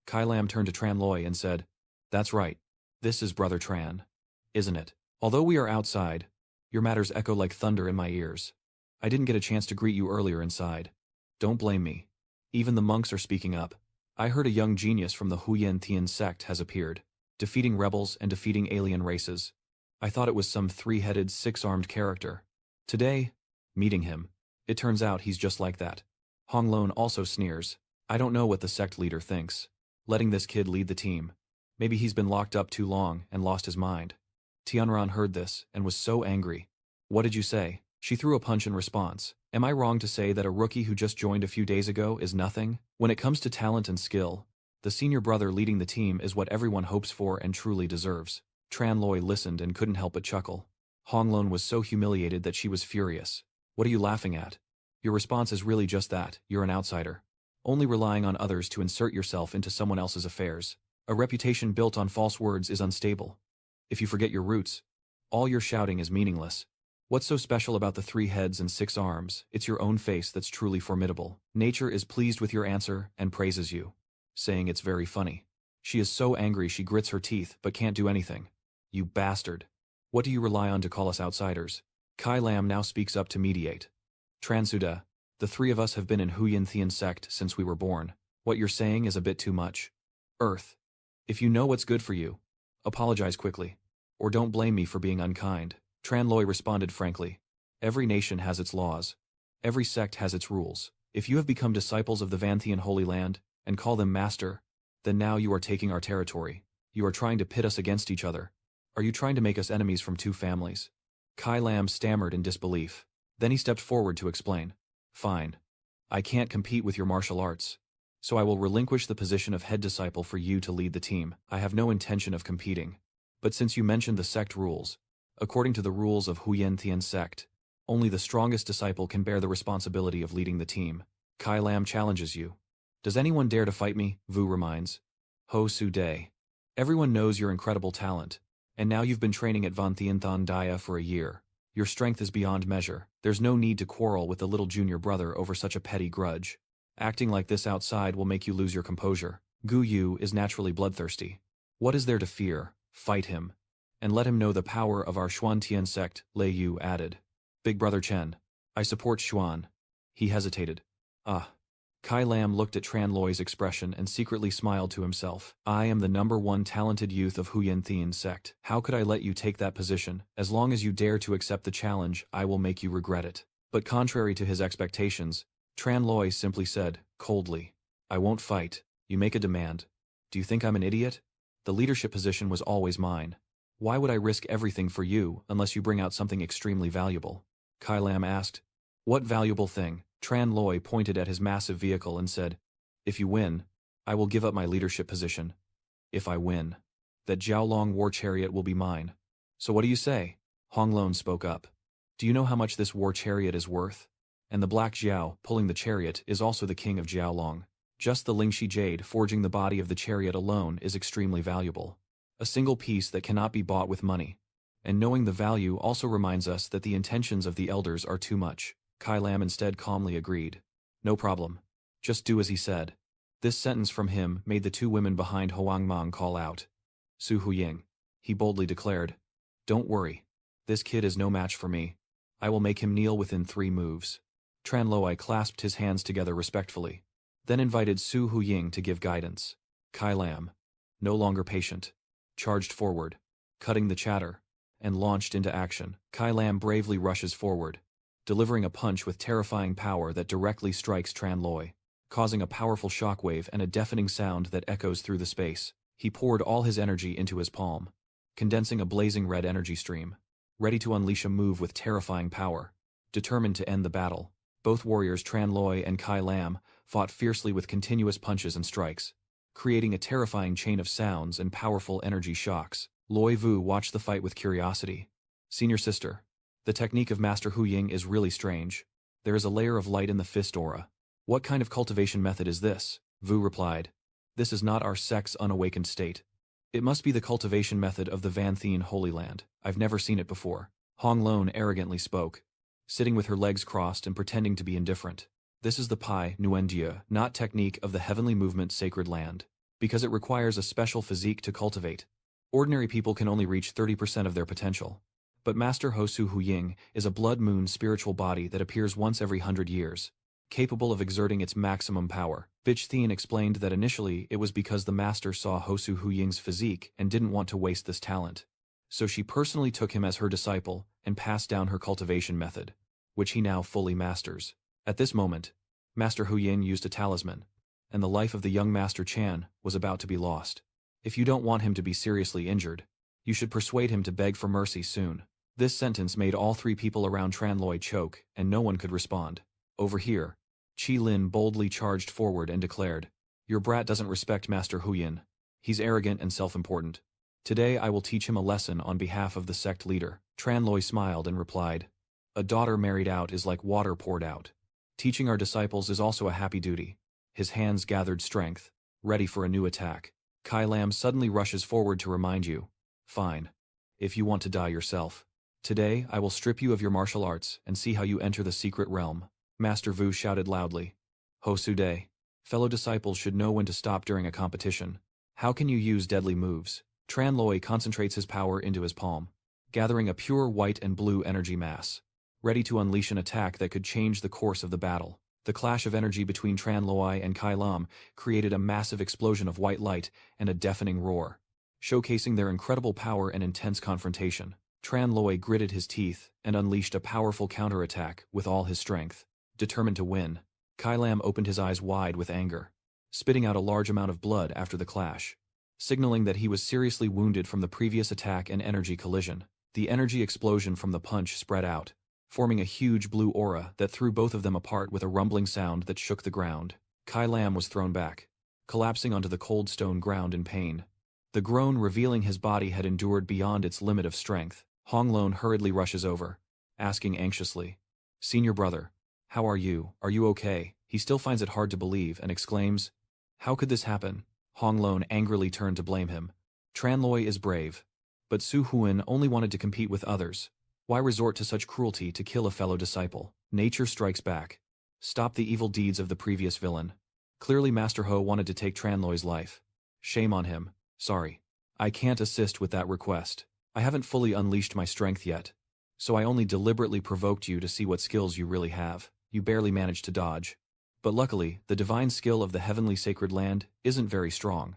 Kai Lam turned to Tran Loi and said, That's right. This is Brother Tran, isn't it? Although we are outside, your matters echo like thunder in my ears. I didn't get a chance to greet you earlier inside. Don't blame me. Even the monks are speaking up. I heard a young genius from the Huyen Thien sect has appeared, defeating rebels and defeating alien races. I thought it was some 3-headed, 6-armed character. Today, meeting him, it turns out he's just like that. Hong Lon also sneers. I don't know what the sect leader thinks. Letting this kid lead the team. Maybe he's been locked up too long and lost his mind. Tianran heard this and was so angry. What did you say? She threw a punch in response. Am I wrong to say that a rookie who just joined a few days ago is nothing? When it comes to talent and skill, the senior brother leading the team is what everyone hopes for and truly deserves. Tran Loi listened and couldn't help but chuckle. Hong Lon was so humiliated that she was furious. What are you laughing at? Your response is really just that, you're an outsider. Only relying on others to insert yourself into someone else's affairs. A reputation built on false words is unstable. If you forget your roots, all your shouting is meaningless. What's so special about the 3 heads and 6 arms? It's your own face that's truly formidable. Nature is pleased with your answer and praises you, saying it's very funny. She is so angry she grits her teeth but can't do anything. You bastard. What do you rely on to call us outsiders? Kai Lam now speaks up to mediate. Transuda, the 3 of us have been in Huyen Thien sect since we were born. What you're saying is a bit too much. Earth. If you know what's good for you, apologize quickly. Or don't blame me for being unkind. Tran Loi responded frankly. Every nation has its laws. Every sect has its rules. If you have become disciples of the Vanthian Holy Land, and call them master, then now you are taking our territory. You are trying to pit us against each other. Are you trying to make us enemies from two families? Kai Lam stammered in disbelief. Then he stepped forward to explain. Fine. I can't compete with your martial arts. So I will relinquish the position of head disciple for you to lead the team. I have no intention of competing. But since you mentioned the sect rules, according to the rules of Huyen Tian sect, only the strongest disciple can bear the responsibility of leading the team. Kai Lam challenges you. Does anyone dare to fight me? Vu reminds. Ho Su Day. Everyone knows your incredible talent, and now you've been training at Vanthian Than Daya for a year. Your strength is beyond measure. There's no need to quarrel with the little junior brother over such a petty grudge. Acting like this outside will make you lose your composure. Gu Yu is naturally bloodthirsty. What is there to fear? Fight him. And let him know the power of our Xuan Tian sect, Lei Yu added. Big brother Chen. I support Xuan. He hesitated. Ah. Kai Lam looked at Tran Loi's expression and secretly smiled to himself. I am the #1 talented youth of Huyen Thian sect. How could I let you take that position? As long as you dare to accept the challenge, I will make you regret it. But contrary to his expectations, Tran Loi simply said, coldly, I won't fight. You make a demand. Do you think I'm an idiot? The leadership position was always mine. Why would I risk everything for you unless you bring out something extremely valuable? Kai Lam asked. What valuable thing? Tran Loi pointed at his massive vehicle and said, If you win, I will give up my leadership position. If I win, that Jiaolong war chariot will be mine. So what do you say? Hong Lon spoke up. Do you know how much this war chariot is worth? And the Black Jiao, pulling the chariot, is also the king of Jiaolong. Just the Lingxi jade forging the body of the chariot alone is extremely valuable. A single piece that cannot be bought with money. And knowing the value also reminds us that the intentions of the elders are too much. Kai Lam instead calmly agreed. No problem. Just do as he said. This sentence from him made the two women behind Hoang Mang call out. Su Huying. He boldly declared. Don't worry. This kid is no match for me. I will make him kneel within 3 moves. Tran Loi clasped his hands together respectfully, then invited Su Huying to give guidance. Kai Lam, no longer patient, charged forward, cutting the chatter, and launched into action. Kai Lam bravely rushes forward, delivering a punch with terrifying power that directly strikes Tran Loi, causing a powerful shockwave and a deafening sound that echoes through the space. He poured all his energy into his palm, condensing a blazing red energy stream, ready to unleash a move with terrifying power, determined to end the battle. Both warriors Tran Loi and Kai Lam fought fiercely with continuous punches and strikes, creating a terrifying chain of sounds and powerful energy shocks. Loi Vu watched the fight with curiosity. Senior sister, the technique of Master Hu Ying is really strange. There is a layer of light in the fist aura. What kind of cultivation method is this? Vu replied. This is not our sect's unawakened state. It must be the cultivation method of the Vanthian Holy Land. I've never seen it before. Hong Lon arrogantly spoke, sitting with her legs crossed and pretending to be indifferent. This is the Pai Nguyen Dieu, not technique of the heavenly movement sacred land, because it requires a special physique to cultivate. Ordinary people can only reach 30% of their potential. But Master Hosu Hu Ying is a blood moon spiritual body that appears once every 100 years, capable of exerting its maximum power. Bitch Thien explained that initially it was because the master saw Hosu Hu Ying's physique and didn't want to waste this talent. So she personally took him as her disciple and passed down her cultivation method, which he now fully masters. At this moment, Master Hu Ying used a talisman, and the life of the young Master Chan was about to be lost. If you don't want him to be seriously injured, you should persuade him to beg for mercy soon. This sentence made all 3 people around Tran Loi choke, and no one could respond. Over here, Qi Lin boldly charged forward and declared, Your brat doesn't respect Master Huyin. He's arrogant and self-important. Today I will teach him a lesson on behalf of the sect leader. Tran Loi smiled and replied, A daughter married out is like water poured out. Teaching our disciples is also a happy duty. His hands gathered strength, ready for a new attack. Kai Lam suddenly rushes forward to remind you. Fine. If you want to die yourself. Today I will strip you of your martial arts and see how you enter the secret realm. Master Vu shouted loudly. Hosude. Fellow disciples should know when to stop during a competition. How can you use deadly moves? Tran Loi concentrates his power into his palm, gathering a pure white and blue energy mass, ready to unleash an attack that could change the course of the battle. The clash of energy between Tran Loi and Kai Lam created a massive explosion of white light and a deafening roar, showcasing their incredible power and intense confrontation. Tran Loi gritted his teeth and unleashed a powerful counterattack with all his strength. Determined to win, Kai Lam opened his eyes wide with anger, spitting out a large amount of blood after the clash, signaling that he was seriously wounded from the previous attack and energy collision. The energy explosion from the punch spread out, forming a huge blue aura that threw both of them apart with a rumbling sound that shook the ground. Kai Lam was thrown back, collapsing onto the cold stone ground in pain. The groan revealing his body had endured beyond its limit of strength. Hong Lone hurriedly rushes over, asking anxiously, "Senior brother, how are you? Are you okay?" He still finds it hard to believe and exclaims, "How could this happen?" Hong Lone angrily turned to blame him. Tran Loi is brave, but Su Huan only wanted to compete with others. Why resort to such cruelty to kill a fellow disciple? Nature strikes back. Stop the evil deeds of the previous villain. Clearly Master Ho wanted to take Tran Loi's life. Shame on him. Sorry. I can't assist with that request. I haven't fully unleashed my strength yet, so I only deliberately provoked you to see what skills you really have. You barely managed to dodge. But luckily, the divine skill of the heavenly sacred land isn't very strong.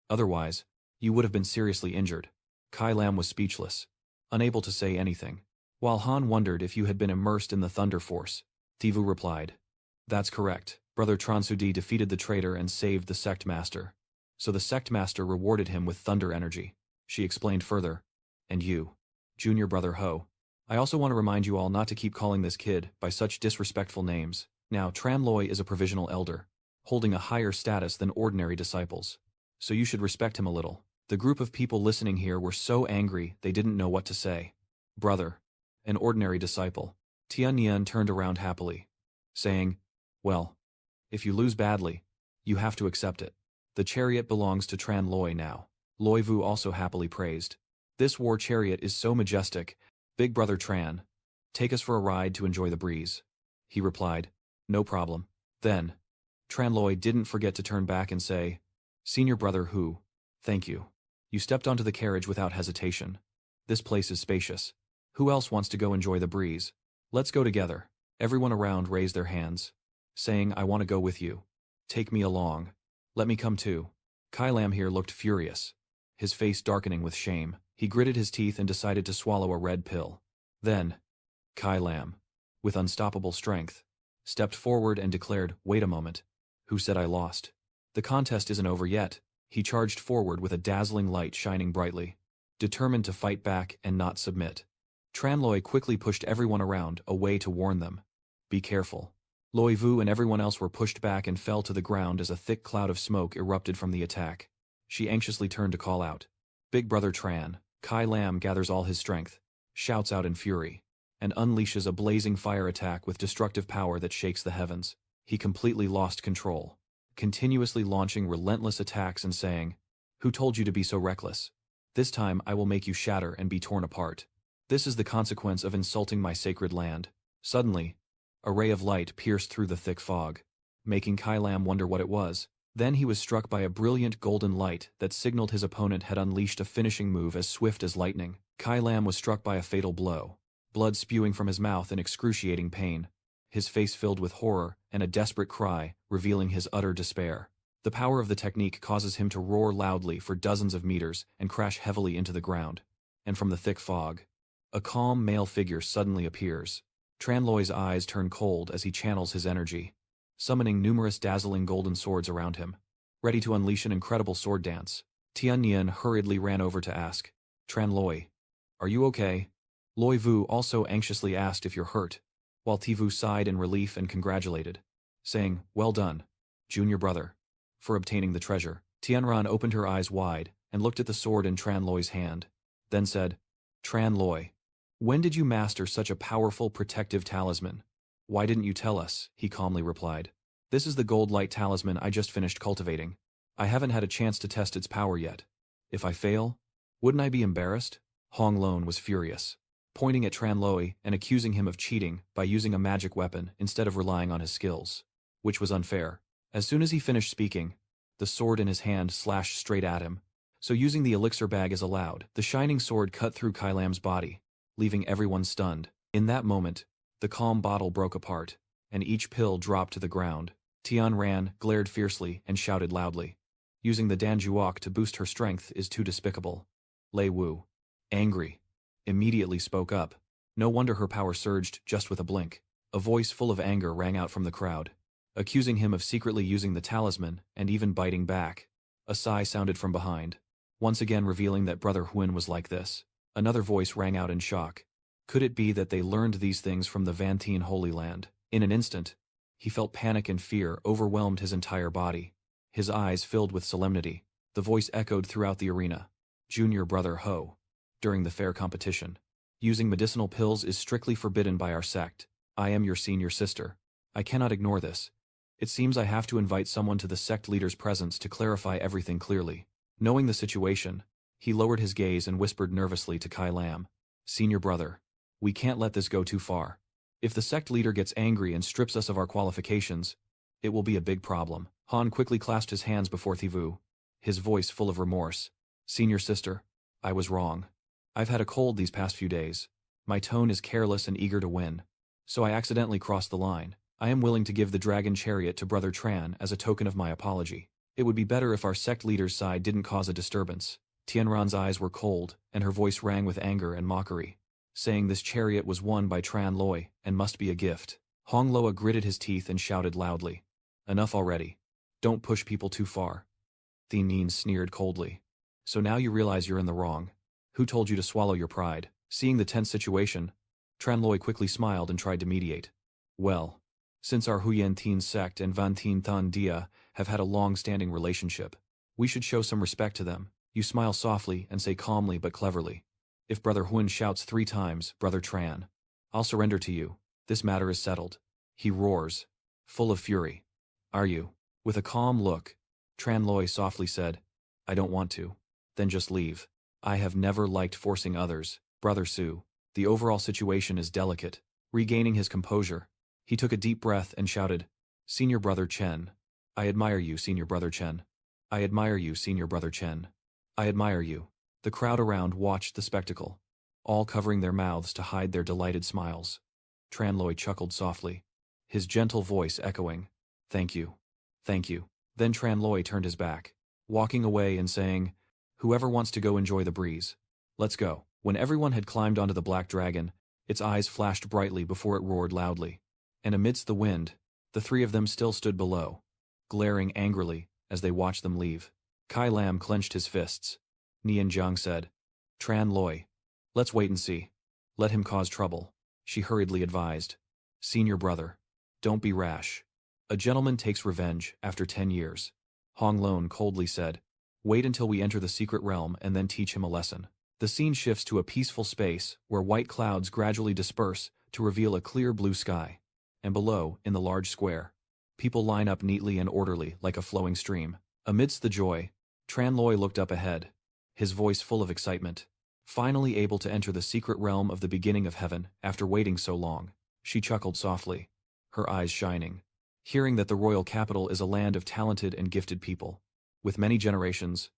Otherwise, you would have been seriously injured. Kai Lam was speechless, unable to say anything. While Han wondered if you had been immersed in the Thunder Force, Tivu replied, "That's correct. Brother Transudi defeated the traitor and saved the sect master. So the sect master rewarded him with thunder energy." She explained further, "And you, Junior Brother Ho. I also want to remind you all not to keep calling this kid by such disrespectful names. Now, Tran Loi is a provisional elder, holding a higher status than ordinary disciples. So you should respect him a little." The group of people listening here were so angry they didn't know what to say. "Brother, an ordinary disciple." Tian Yan turned around happily, saying, "Well, if you lose badly, you have to accept it. The chariot belongs to Tran Loi now." Loi Vu also happily praised, "This war chariot is so majestic. Big Brother Tran, take us for a ride to enjoy the breeze." He replied, "No problem." Then, Tran Loi didn't forget to turn back and say, "Senior Brother Hu, thank you. You stepped onto the carriage without hesitation. This place is spacious. Who else wants to go enjoy the breeze? Let's go together." Everyone around raised their hands, saying, "I want to go with you. Take me along. Let me come too." Kai Lam here looked furious, his face darkening with shame. He gritted his teeth and decided to swallow a red pill. Then, Kai Lam, with unstoppable strength, stepped forward and declared, "Wait a moment. Who said I lost? The contest isn't over yet." He charged forward with a dazzling light shining brightly, determined to fight back and not submit. Tran Loi quickly pushed everyone around, away to warn them, "Be careful." Loi Vu and everyone else were pushed back and fell to the ground as a thick cloud of smoke erupted from the attack. She anxiously turned to call out, "Big Brother Tran." Kai Lam gathers all his strength, shouts out in fury, and unleashes a blazing fire attack with destructive power that shakes the heavens. He completely lost control, continuously launching relentless attacks and saying, "Who told you to be so reckless? This time I will make you shatter and be torn apart. This is the consequence of insulting my sacred land." Suddenly, a ray of light pierced through the thick fog, making Kai Lam wonder what it was. Then he was struck by a brilliant golden light that signaled his opponent had unleashed a finishing move as swift as lightning. Kai Lam was struck by a fatal blow, blood spewing from his mouth in excruciating pain, his face filled with horror and a desperate cry, revealing his utter despair. The power of the technique causes him to roar loudly for dozens of meters and crash heavily into the ground. And from the thick fog, a calm male figure suddenly appears. Tran Loi's eyes turn cold as he channels his energy, summoning numerous dazzling golden swords around him, ready to unleash an incredible sword dance. Tian Yan hurriedly ran over to ask, "Tran Loi, are you okay?" Loi Vu also anxiously asked if you're hurt, while Tivu sighed in relief and congratulated, saying, "Well done, Junior Brother, for obtaining the treasure." Tianran opened her eyes wide and looked at the sword in Tran Loi's hand, then said, "Tran Loi, when did you master such a powerful protective talisman?" "Why didn't you tell us?" he calmly replied. "This is the gold light talisman I just finished cultivating. I haven't had a chance to test its power yet. If I fail, wouldn't I be embarrassed?" Hong Lone was furious, pointing at Tran Loi and accusing him of cheating by using a magic weapon instead of relying on his skills, which was unfair. As soon as he finished speaking, the sword in his hand slashed straight at him, so using the elixir bag as allowed, the shining sword cut through Kai Lam's body, leaving everyone stunned. In that moment, the calm bottle broke apart, and each pill dropped to the ground. Tian ran, glared fiercely, and shouted loudly. Using the Danjuok to boost her strength is too despicable. Lei Wu, angry, immediately spoke up. No wonder her power surged just with a blink. A voice full of anger rang out from the crowd. accusing him of secretly using the talisman and even biting back. A sigh sounded from behind, once again revealing that Brother Huan was like this. Another voice rang out in shock. Could it be that they learned these things from the Vantine Holy Land? In an instant, he felt panic and fear overwhelmed his entire body. His eyes filled with solemnity. The voice echoed throughout the arena. Junior Brother Ho. During the fair competition. Using medicinal pills is strictly forbidden by our sect. I am your senior sister. I cannot ignore this. It seems I have to invite someone to the sect leader's presence to clarify everything clearly. Knowing the situation, he lowered his gaze and whispered nervously to Kai Lam. Senior brother, we can't let this go too far. If the sect leader gets angry and strips us of our qualifications, it will be a big problem. Han quickly clasped his hands before Thivu, his voice full of remorse. Senior sister, I was wrong. I've had a cold these past few days. My tone is careless and eager to win. So I accidentally crossed the line. I am willing to give the dragon chariot to Brother Tran as a token of my apology. It would be better if our sect leader's side didn't cause a disturbance. Tianran's eyes were cold, and her voice rang with anger and mockery, saying this chariot was won by Tran Loi and must be a gift. Hong Loa gritted his teeth and shouted loudly. Enough already. Don't push people too far. Thien Yin sneered coldly. So now you realize you're in the wrong. Who told you to swallow your pride? Seeing the tense situation, Tran Loi quickly smiled and tried to mediate. Well, since our Huyen Tin sect and Van Tin Than Dia have had a long-standing relationship, we should show some respect to them. You smile softly and say calmly but cleverly. If Brother Huan shouts 3 times, Brother Tran, I'll surrender to you. This matter is settled. He roars, full of fury. Are you? With a calm look, Tran Loi softly said, I don't want to. Then just leave. I have never liked forcing others. Brother Su, the overall situation is delicate. Regaining his composure, he took a deep breath and shouted, Senior Brother Chen. I admire you, Senior Brother Chen. I admire you, Senior Brother Chen. I admire you. The crowd around watched the spectacle, all covering their mouths to hide their delighted smiles. Tran Loi chuckled softly, his gentle voice echoing, Thank you. Thank you. Then Tran Loi turned his back, walking away and saying, Whoever wants to go enjoy the breeze. Let's go. When everyone had climbed onto the black dragon, its eyes flashed brightly before it roared loudly. And amidst the wind, the 3 of them still stood below, glaring angrily as they watched them leave. Kai Lam clenched his fists. Nian Jiang said, Tran Loi, let's wait and see. Let him cause trouble. She hurriedly advised. Senior brother, don't be rash. A gentleman takes revenge after 10 years. Hong Lon coldly said, Wait until we enter the secret realm and then teach him a lesson. The scene shifts to a peaceful space where white clouds gradually disperse to reveal a clear blue sky. And below, in the large square, people line up neatly and orderly like a flowing stream. Amidst the joy, Tran Loi looked up ahead, his voice full of excitement. Finally able to enter the secret realm of the beginning of heaven after waiting so long, she chuckled softly, her eyes shining, hearing that the royal capital is a land of talented and gifted people, with many generations,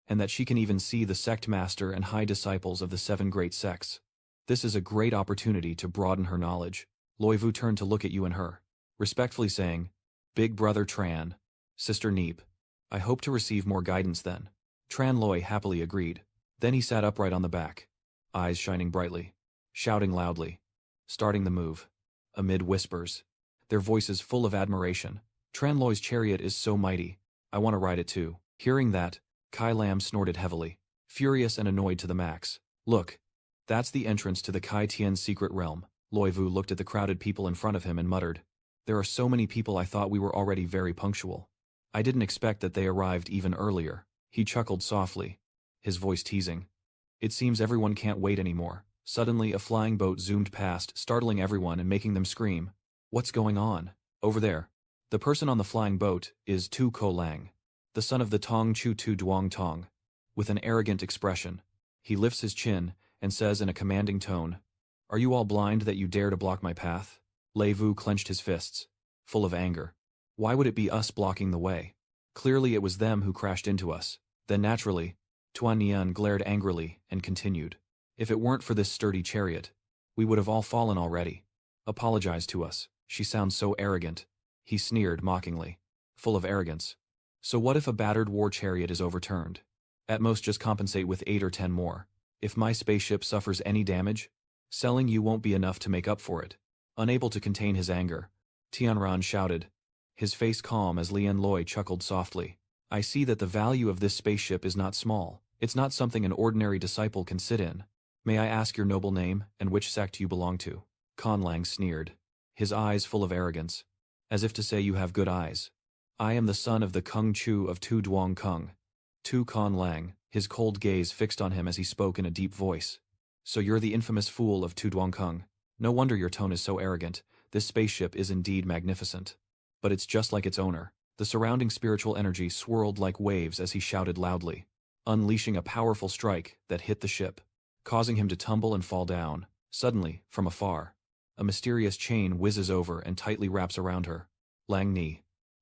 and that she can even see the sect master and high disciples of the 7 great sects. This is a great opportunity to broaden her knowledge. Loi Vu turned to look at you and her, respectfully saying, Big Brother Tran, Sister Neep, I hope to receive more guidance then. Tran Loi happily agreed. Then he sat upright on the back, eyes shining brightly, shouting loudly, starting the move. Amid whispers, their voices full of admiration, Tran Loi's chariot is so mighty, I want to ride it too. Hearing that, Kai Lam snorted heavily, furious and annoyed to the max. Look, that's the entrance to the Kai Tian's secret realm. Loi Vu looked at the crowded people in front of him and muttered, There are so many people, I thought we were already very punctual. I didn't expect that they arrived even earlier. He chuckled softly, his voice teasing. It seems everyone can't wait anymore. Suddenly a flying boat zoomed past, startling everyone and making them scream. What's going on? Over there. The person on the flying boat is Tu Ko Lang, the son of the Tong Chu Tu Duong Tong. With an arrogant expression, he lifts his chin and says in a commanding tone, Are you all blind that you dare to block my path? Lei Vu clenched his fists, full of anger. Why would it be us blocking the way? Clearly it was them who crashed into us. Then naturally, Tuan Nian glared angrily and continued. If it weren't for this sturdy chariot, we would have all fallen already. Apologize to us. She sounds so arrogant. He sneered mockingly, full of arrogance. So what if a battered war chariot is overturned? At most just compensate with 8 or 10 more. If my spaceship suffers any damage, selling you won't be enough to make up for it. Unable to contain his anger, Tianran shouted, his face calm as Lien Loi chuckled softly. I see that the value of this spaceship is not small. It's not something an ordinary disciple can sit in. May I ask your noble name and which sect you belong to? Kan Lang sneered, his eyes full of arrogance, as if to say you have good eyes. I am the son of the Kung Chu of Tu Duong Kung. Tu Kan Lang, his cold gaze fixed on him as he spoke in a deep voice. So you're the infamous fool of Tu Duong Kung. No wonder your tone is so arrogant. This spaceship is indeed magnificent. But it's just like its owner. The surrounding spiritual energy swirled like waves as he shouted loudly, unleashing a powerful strike that hit the ship, causing him to tumble and fall down. Suddenly, from afar, a mysterious chain whizzes over and tightly wraps around her. Lang Ni.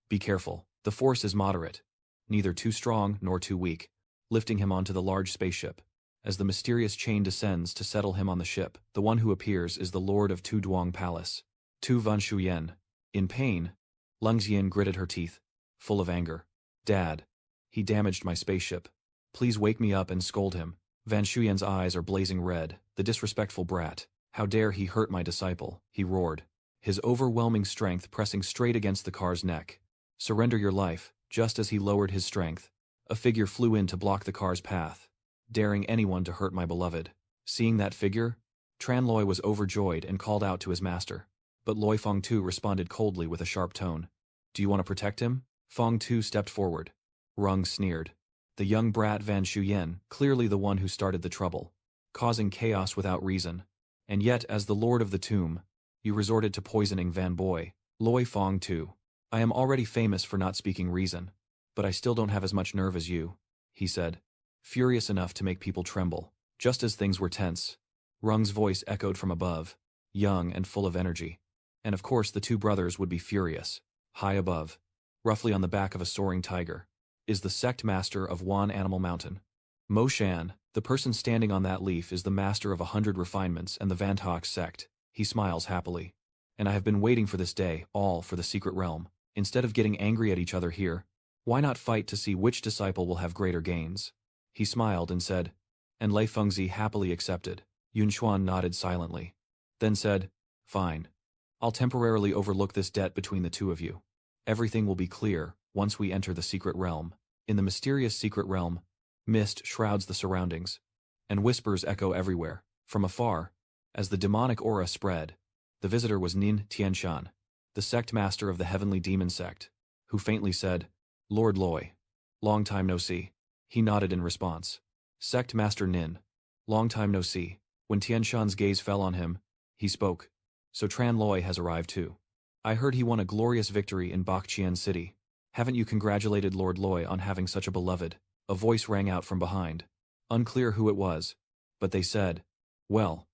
Be careful. The force is moderate, neither too strong nor too weak, lifting him onto the large spaceship. As the mysterious chain descends to settle him on the ship, the one who appears is the Lord of Tu Duong Palace, Tu Van Shuyen. In pain, Lung Xian gritted her teeth, full of anger. Dad. He damaged my spaceship. Please wake me up and scold him. Van Shuyen's eyes are blazing red. The disrespectful brat. How dare he hurt my disciple, he roared, his overwhelming strength pressing straight against the car's neck. Surrender your life. Just as he lowered his strength, a figure flew in to block the car's path, daring anyone to hurt my beloved. Seeing that figure, Tran Loi was overjoyed and called out to his master. But Loi Fong Tu responded coldly with a sharp tone. Do you want to protect him? Fong Tu stepped forward. Rung sneered. The young brat Van Shuyen, clearly the one who started the trouble, causing chaos without reason. And yet, as the Lord of the Tomb, you resorted to poisoning Van Boy. Loi Fong Tu. I am already famous for not speaking reason, but I still don't have as much nerve as you, he said, furious enough to make people tremble. Just as things were tense, Rung's voice echoed from above, young and full of energy. And of course the two brothers would be furious. High above, roughly on the back of a soaring tiger, is the sect master of Wan Animal Mountain. Mo Shan, the person standing on that leaf, is the master of 100 refinements and the Vantok sect. He smiles happily. And I have been waiting for this day, all for the secret realm. Instead of getting angry at each other here, why not fight to see which disciple will have greater gains? He smiled and said, and Lei Fengzi happily accepted. Yun Xuan nodded silently, then said, fine. I'll temporarily overlook this debt between the two of you. Everything will be clear once we enter the secret realm. In the mysterious secret realm, mist shrouds the surroundings, and whispers echo everywhere. From afar, as the demonic aura spread, the visitor was Nin Tianshan, the sect master of the heavenly demon sect, who faintly said, Lord Loi. Long time no see. He nodded in response. Sect master Nin. Long time no see. When Tianshan's gaze fell on him, he spoke. So Tran Loi has arrived too. I heard he won a glorious victory in Bakchian City. Haven't you congratulated Lord Loi on having such a beloved? A voice rang out from behind. Unclear who it was, but they said, well,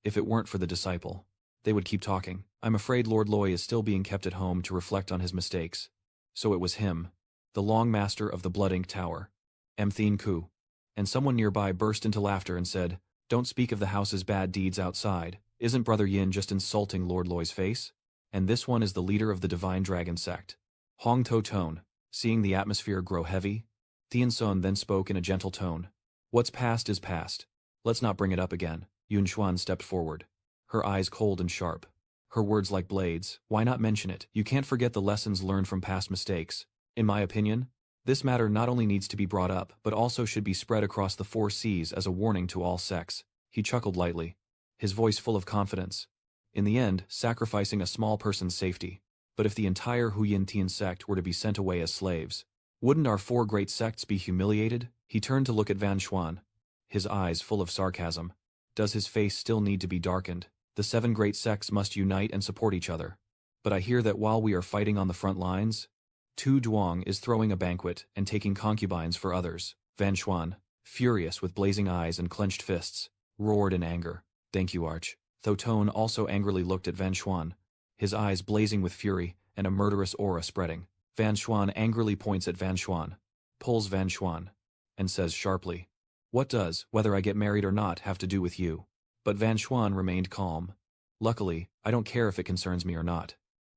if it weren't for the disciple, they would keep talking. I'm afraid Lord Loi is still being kept at home to reflect on his mistakes. So it was him, the long master of the Blood Ink Tower, Mthien Ku. And someone nearby burst into laughter and said, don't speak of the house's bad deeds outside. Isn't Brother Yin just insulting Lord Loi's face? And this one is the leader of the Divine Dragon sect. Hong To Tone, seeing the atmosphere grow heavy, Thien Sun then spoke in a gentle tone. What's past is past. Let's not bring it up again. Yun Xuan stepped forward, her eyes cold and sharp, her words like blades. Why not mention it? You can't forget the lessons learned from past mistakes. In my opinion, this matter not only needs to be brought up, but also should be spread across the 4 seas as a warning to all sects. He chuckled lightly, his voice full of confidence. In the end, sacrificing a small person's safety. But if the entire Huyin Tian sect were to be sent away as slaves, wouldn't our 4 great sects be humiliated? He turned to look at Van Xuan, his eyes full of sarcasm. Does his face still need to be darkened? The 7 great sects must unite and support each other. But I hear that while we are fighting on the front lines, Tu Duong is throwing a banquet and taking concubines for others. Van Xuan, furious with blazing eyes and clenched fists, roared in anger. Thank you, Arch. Thoton also angrily looked at Van Xuan, his eyes blazing with fury and a murderous aura spreading. Van Xuan angrily points at Van Xuan, pulls Van Xuan, and says sharply, what does, whether I get married or not, have to do with you? But Van Xuan remained calm. Luckily, I don't care if it concerns me or not.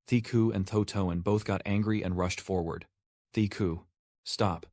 Thiku and Thotoan both got angry and rushed forward. Thiku, stop.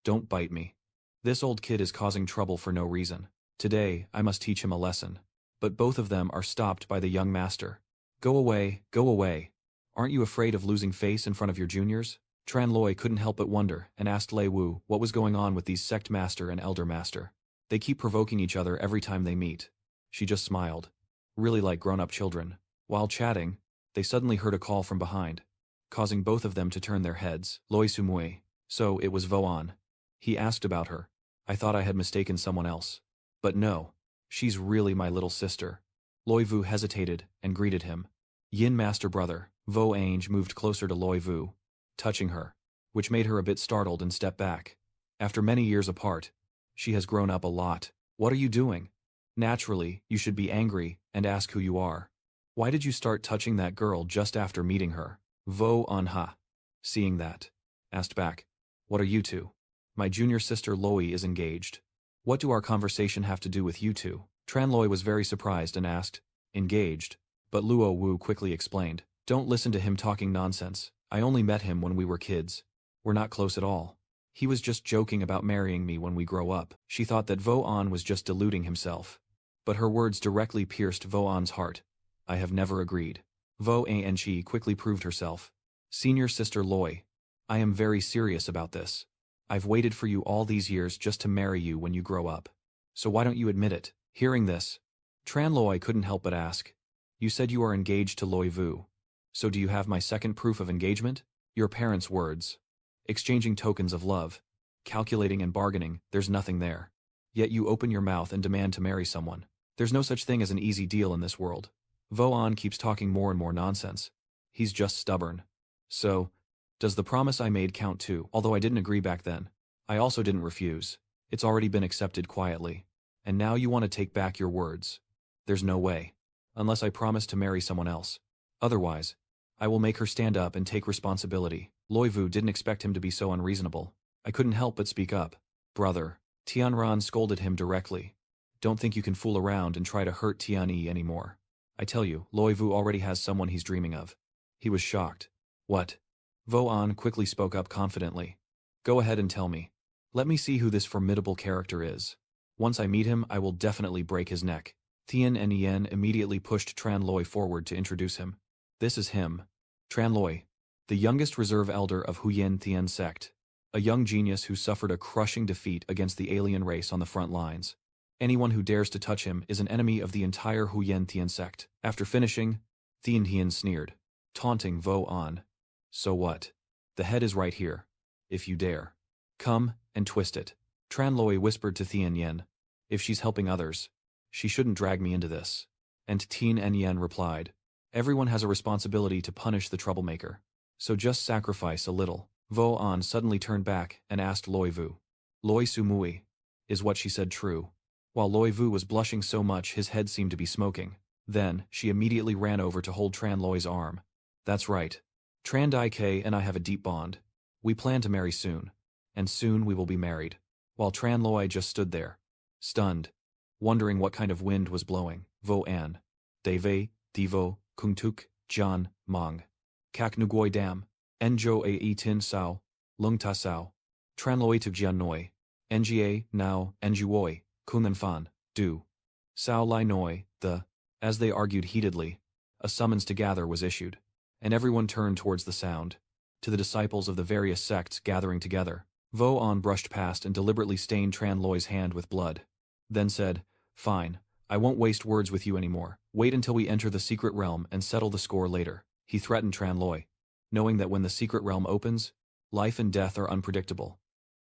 Don't bite me. This old kid is causing trouble for no reason. Today, I must teach him a lesson. But both of them are stopped by the young master. Go away, go away. Aren't you afraid of losing face in front of your juniors? Tran Loi couldn't help but wonder and asked Lei Wu what was going on with these sect master and elder master. They keep provoking each other every time they meet. She just smiled. Really like grown-up children. While chatting, they suddenly heard a call from behind, causing both of them to turn their heads. Loi Sumui. So it was Voan. He asked about her. I thought I had mistaken someone else. But no. She's really my little sister. Loi Vu hesitated and greeted him. Yin master brother. Vo Ange moved closer to Loi Vu, touching her, which made her a bit startled and stepped back. After many years apart, she has grown up a lot. What are you doing? Naturally, you should be angry and ask who you are. Why did you start touching that girl just after meeting her? Vo Anha. Seeing that, asked back. What are you two? My junior sister Loi is engaged. What do our conversation have to do with you two? Tran Loi was very surprised and asked, engaged? But Luo Wu quickly explained, don't listen to him talking nonsense. I only met him when we were kids. We're not close at all. He was just joking about marrying me when we grow up. She thought that Vo An was just deluding himself. But her words directly pierced Vo An's heart. I have never agreed. Vo Anchi quickly proved herself. Senior sister Loi. I am very serious about this. I've waited for you all these years just to marry you when you grow up. So why don't you admit it? Hearing this, Tran Loi couldn't help but ask. You said you are engaged to Loi Vu. So do you have my second proof of engagement? Your parents' words. Exchanging tokens of love. Calculating and bargaining, there's nothing there. Yet you open your mouth and demand to marry someone. There's no such thing as an easy deal in this world. Vo An keeps talking more and more nonsense. He's just stubborn. So, does the promise I made count too? Although I didn't agree back then, I also didn't refuse. It's already been accepted quietly. And now you want to take back your words. There's no way. Unless I promise to marry someone else. Otherwise, I will make her stand up and take responsibility. Loi Vu didn't expect him to be so unreasonable. I couldn't help but speak up. Brother. Tianran scolded him directly. Don't think you can fool around and try to hurt Tianyi anymore. I tell you, Loi Vu already has someone he's dreaming of. He was shocked. What? Vo An quickly spoke up confidently. Go ahead and tell me. Let me see who this formidable character is. Once I meet him, I will definitely break his neck. Tian and Yen immediately pushed Tran Loi forward to introduce him. This is him. Tran Loi, the youngest reserve elder of Huyen Tian sect. A young genius who suffered a crushing defeat against the alien race on the front lines. Anyone who dares to touch him is an enemy of the entire Huyen Tian sect. After finishing, Tian Tian sneered, taunting Vo An. So what? The head is right here. If you dare. Come and twist it. Tran Loi whispered to Tian Yen. If she's helping others, she shouldn't drag me into this. And Tian and Yen replied. Everyone has a responsibility to punish the troublemaker. So just sacrifice a little. Vo An suddenly turned back and asked Loi Vu. Loi Sumui. Is what she said true? While Loi Vu was blushing so much his head seemed to be smoking. Then, she immediately ran over to hold Tran Loi's arm. That's right. Tran Dai Ke and I have a deep bond. We plan to marry soon. And soon we will be married. While Tran Loi just stood there, stunned, wondering what kind of wind was blowing. Vo An. Deve, Devo, Kungtuk, Jan, Mang. Kak Nugoi Dam. Enjo A E Tin Sao. Lung Ta Sao. Tran Loi Tuk Jian Noi. Nga, Now, Enjuoi, Kungan Fan, Du. Sao Lai Noi, the. As they argued heatedly, a summons to gather was issued, and everyone turned towards the sound. To the disciples of the various sects gathering together, Vo An brushed past and deliberately stained Tran Loi's hand with blood. Then said, Fine, I won't waste words with you anymore. Wait until we enter the secret realm and settle the score later. He threatened Tran Loi, knowing that when the secret realm opens, life and death are unpredictable.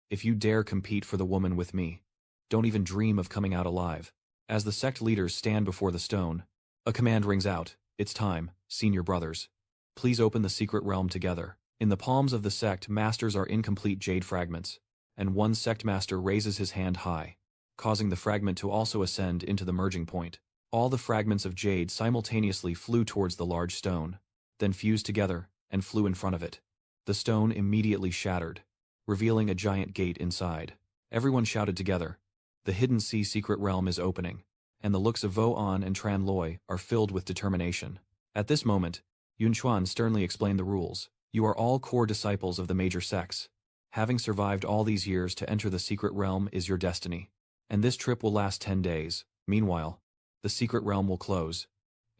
If you dare compete for the woman with me, don't even dream of coming out alive. As the sect leaders stand before the stone, a command rings out. It's time, senior brothers. Please open the secret realm together. In the palms of the sect masters are incomplete jade fragments, and one sect master raises his hand high, causing the fragment to also ascend into the merging point. All the fragments of jade simultaneously flew towards the large stone, then fused together and flew in front of it. The stone immediately shattered, revealing a giant gate inside. Everyone shouted together. The hidden sea secret realm is opening, and the looks of Vo An and Tran Loi are filled with determination. At this moment, Yun Chuan sternly explained the rules. You are all core disciples of the major sects. Having survived all these years to enter the secret realm is your destiny. And this trip will last 10 days. Meanwhile, the secret realm will close,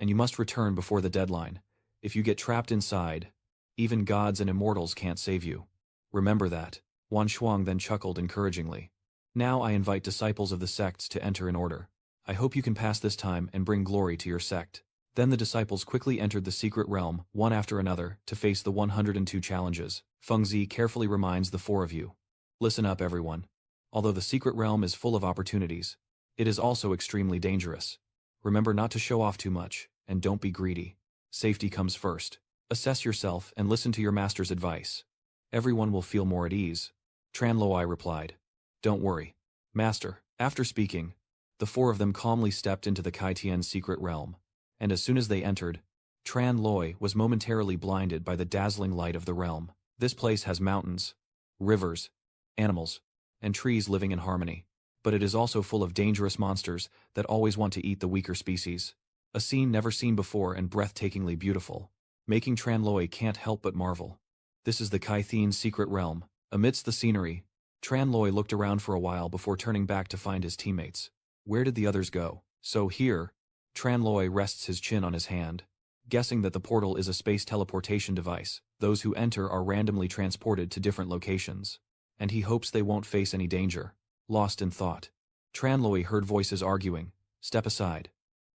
and you must return before the deadline. If you get trapped inside, even gods and immortals can't save you. Remember that. Wan Shuang then chuckled encouragingly. Now I invite disciples of the sects to enter in order. I hope you can pass this time and bring glory to your sect. Then the disciples quickly entered the secret realm, one after another, to face the 102 challenges. Fengzi carefully reminds the four of you. Listen up, everyone. Although the secret realm is full of opportunities, it is also extremely dangerous. Remember not to show off too much, and don't be greedy. Safety comes first. Assess yourself and listen to your master's advice. Everyone will feel more at ease. Tran Loi replied. Don't worry, master. After speaking, the four of them calmly stepped into the Kai Tian's secret realm, and as soon as they entered, Tran Loi was momentarily blinded by the dazzling light of the realm. This place has mountains, rivers, animals, and trees living in harmony, but it is also full of dangerous monsters that always want to eat the weaker species. A scene never seen before and breathtakingly beautiful, making Tran Loi can't help but marvel. This is the Kai Tian's secret realm. Amidst the scenery, Tran Loi looked around for a while before turning back to find his teammates. Where did the others go? So here, Tran Loi rests his chin on his hand, guessing that the portal is a space teleportation device. Those who enter are randomly transported to different locations, and he hopes they won't face any danger. Lost in thought, Tran Loi heard voices arguing. Step aside.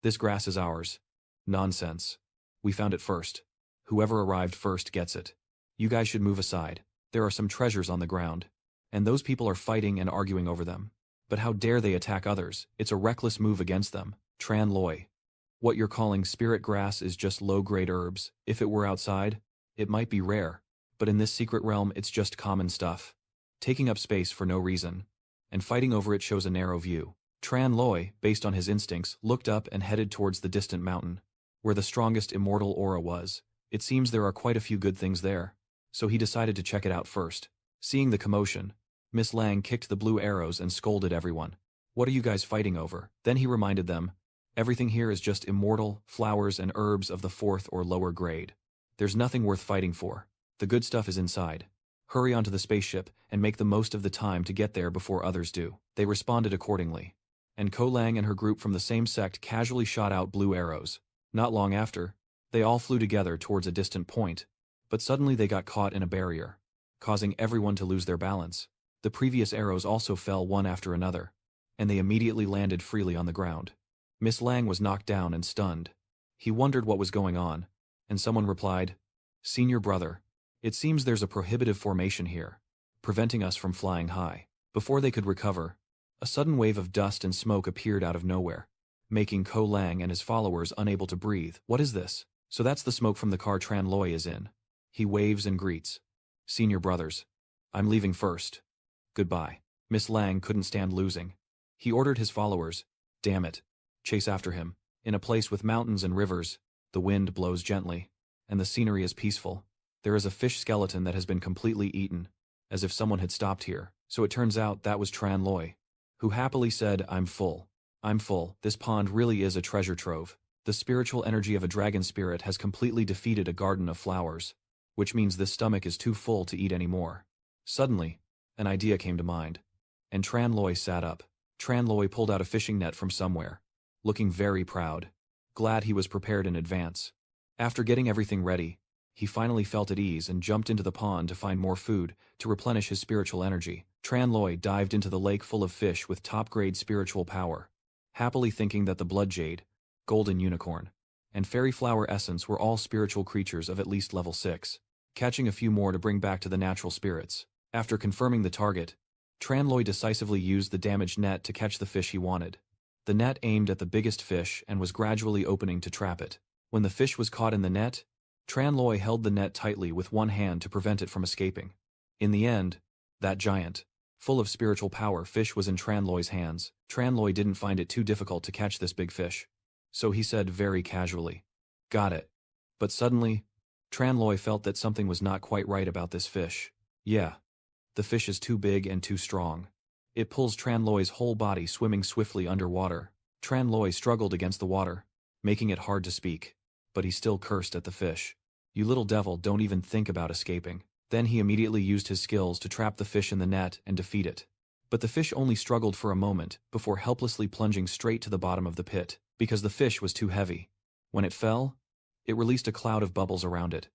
This grass is ours. Nonsense. We found it first. Whoever arrived first gets it. You guys should move aside. There are some treasures on the ground, and those people are fighting and arguing over them. But how dare they attack others? It's a reckless move against them. Tran Loi. What you're calling spirit grass is just low-grade herbs. If it were outside, it might be rare, but in this secret realm it's just common stuff. Taking up space for no reason, and fighting over it shows a narrow view. Tran Loi, based on his instincts, looked up and headed towards the distant mountain, where the strongest immortal aura was. It seems there are quite a few good things there, so he decided to check it out first. Seeing the commotion, Miss Lang kicked the blue arrows and scolded everyone. What are you guys fighting over? Then he reminded them, everything here is just immortal, flowers and herbs of the 4th or lower grade. There's nothing worth fighting for. The good stuff is inside. Hurry onto the spaceship and make the most of the time to get there before others do. They responded accordingly, and Ko Lang and her group from the same sect casually shot out blue arrows. Not long after, they all flew together towards a distant point, but suddenly they got caught in a barrier, causing everyone to lose their balance. The previous arrows also fell one after another, and they immediately landed freely on the ground. Miss Lang was knocked down and stunned. He wondered what was going on, and someone replied, Senior brother, it seems there's a prohibitive formation here, preventing us from flying high. Before they could recover, a sudden wave of dust and smoke appeared out of nowhere, making Ko Lang and his followers unable to breathe. What is this? So that's the smoke from the car Tran Loi is in. He waves and greets. Senior brothers, I'm leaving first. Goodbye. Miss Lang couldn't stand losing. He ordered his followers, damn it, chase after him. In a place with mountains and rivers, the wind blows gently, and the scenery is peaceful. There is a fish skeleton that has been completely eaten, as if someone had stopped here. So it turns out that was Tran Loi, who happily said, I'm full. I'm full. This pond really is a treasure trove. The spiritual energy of a dragon spirit has completely defeated a garden of flowers, which means this stomach is too full to eat anymore. Suddenly, an idea came to mind, and Tran Loi sat up. Tran Loi pulled out a fishing net from somewhere, looking very proud, glad he was prepared in advance. After getting everything ready, he finally felt at ease and jumped into the pond to find more food to replenish his spiritual energy. Tran Loi dived into the lake full of fish with top-grade spiritual power, happily thinking that the blood jade, golden unicorn, and fairy flower essence were all spiritual creatures of at least level 6, catching a few more to bring back to the natural spirits. After confirming the target, Tran Loi decisively used the damaged net to catch the fish he wanted. The net aimed at the biggest fish and was gradually opening to trap it. When the fish was caught in the net, Tran Loi held the net tightly with one hand to prevent it from escaping. In the end, that giant, full of spiritual power fish was in Tran Loi's hands. Tran Loi didn't find it too difficult to catch this big fish, so he said very casually, Got it. But suddenly, Tran Loi felt that something was not quite right about this fish. Yeah. The fish is too big and too strong. It pulls Tran Loi's whole body swimming swiftly underwater. Tran Loi struggled against the water, making it hard to speak, but he still cursed at the fish. You little devil, don't even think about escaping. Then he immediately used his skills to trap the fish in the net and defeat it. But the fish only struggled for a moment before helplessly plunging straight to the bottom of the pit, because the fish was too heavy. When it fell, It released a cloud of bubbles around it.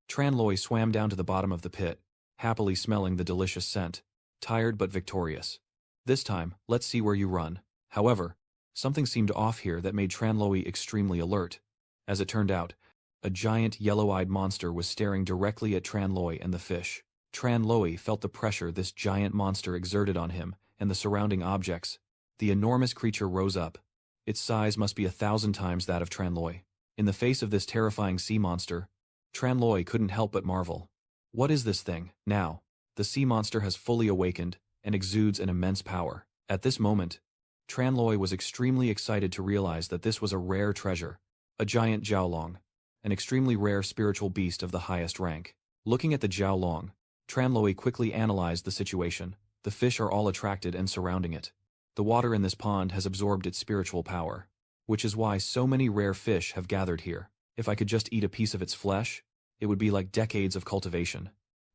Tran Loi swam down to the bottom of the pit, happily smelling the delicious scent, tired but victorious. This time, let's see where you run. However, something seemed off here that made Tran Loi extremely alert. As it turned out, a giant yellow-eyed monster was staring directly at Tran Loi and the fish. Tran Loi felt the pressure this giant monster exerted on him and the surrounding objects. The enormous creature rose up. Its size must be 1,000 times that of Tran Loi. In the face of this terrifying sea monster, Tran Loi couldn't help but marvel. What is this thing? Now, the sea monster has fully awakened and exudes an immense power. At this moment, Tran Loi was extremely excited to realize that this was a rare treasure, a giant Jiaolong, an extremely rare spiritual beast of the highest rank. Looking at the Jiaolong, Tran Loi quickly analyzed the situation. The fish are all attracted and surrounding it. The water in this pond has absorbed its spiritual power, which is why so many rare fish have gathered here. If I could just eat a piece of its flesh, it would be like decades of cultivation.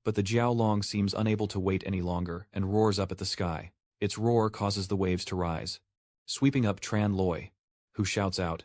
But the Jiaolong seems unable to wait any longer and roars up at the sky. Its roar causes the waves to rise, sweeping up Tran Loi, who shouts out,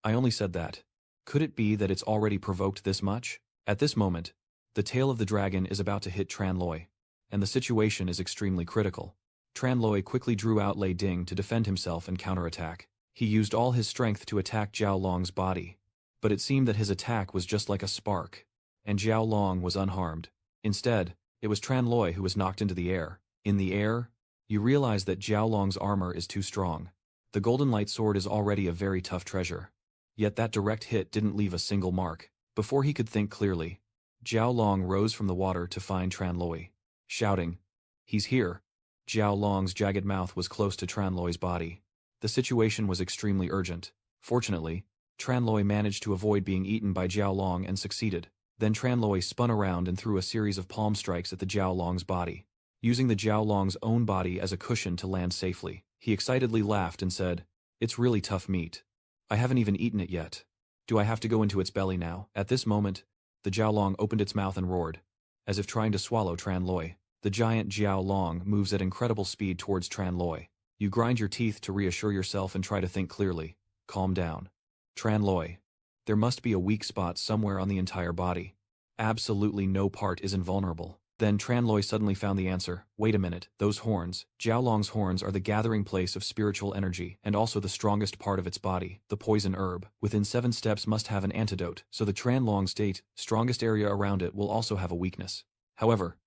"I only said that. Could it be that it's already provoked this much?" At this moment, the tail of the dragon is about to hit Tran Loi, and the situation is extremely critical. Tran Loi quickly drew out Lei Ding to defend himself and counterattack. He used all his strength to attack Jiao Long's body, but it seemed that his attack was just like a spark, and Jiao Long was unharmed. Instead, it was Tran Loi who was knocked into the air. In the air, you realize that Jiao Long's armor is too strong. The Golden Light Sword is already a very tough treasure. Yet that direct hit didn't leave a single mark. Before he could think clearly, Jiao Long rose from the water to find Tran Loi, shouting, "He's here!" Jiao Long's jagged mouth was close to Tran Loi's body. The situation was extremely urgent. Fortunately, Tran Loi managed to avoid being eaten by Jiao Long and succeeded. Then Tran Loi spun around and threw a series of palm strikes at the Jiao Long's body, using the Jiao Long's own body as a cushion to land safely. He excitedly laughed and said, "It's really tough meat. I haven't even eaten it yet. Do I have to go into its belly now?" At this moment, the Jiao Long opened its mouth and roared, as if trying to swallow Tran Loi. The giant Jiao Long moves at incredible speed towards Tran Loi. You grind your teeth to reassure yourself and try to think clearly. Calm down. Tran Loi. There must be a weak spot somewhere on the entire body. Absolutely no part is invulnerable. Then Tran Loi suddenly found the answer. Wait a minute, those horns. Jiao Long's horns are the gathering place of spiritual energy and also the strongest part of its body, the poison herb. Within 7 steps must have an antidote, so the Tran Long state, strongest area around it will also have a weakness. However,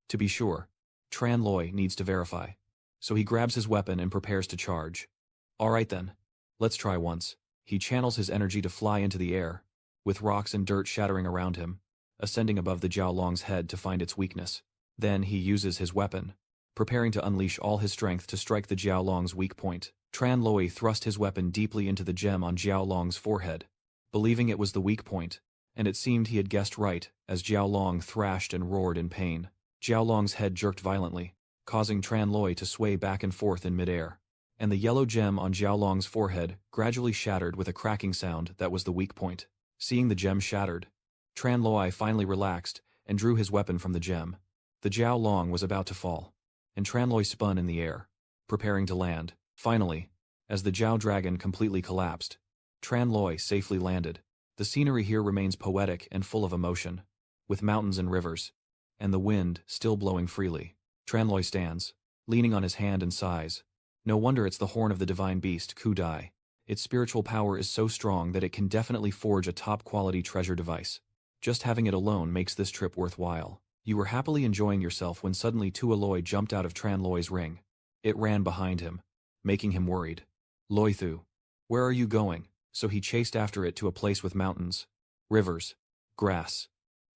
to be sure, Tran Loi needs to verify. So he grabs his weapon and prepares to charge. Alright then, let's try once. He channels his energy to fly into the air, with rocks and dirt shattering around him, ascending above the Jiao Long's head to find its weakness. Then he uses his weapon, preparing to unleash all his strength to strike the Jiao Long's weak point. Tran Loi thrust his weapon deeply into the gem on Jiao Long's forehead, believing it was the weak point, and it seemed he had guessed right as Jiao Long thrashed and roared in pain. Jiao Long's head jerked violently, causing Tran Loi to sway back and forth in midair, and the yellow gem on Jiao Long's forehead gradually shattered with a cracking sound that was the weak point. Seeing the gem shattered, Tran Loi finally relaxed and drew his weapon from the gem. The Jiao Long was about to fall, and Tran Loi spun in the air, preparing to land. Finally, as the Jiao Dragon completely collapsed, Tran Loi safely landed. The scenery here remains poetic and full of emotion, with mountains and rivers, and the wind still blowing freely. Tran Loi stands, leaning on his hand and sighs. No wonder it's the horn of the divine beast, Ku Dai. Its spiritual power is so strong that it can definitely forge a top-quality treasure device. Just having it alone makes this trip worthwhile. You were happily enjoying yourself when suddenly Tu Loi jumped out of Tran Loi's ring. It ran behind him, making him worried. "Loi Thu, where are you going?" So he chased after it to a place with mountains, rivers, grass,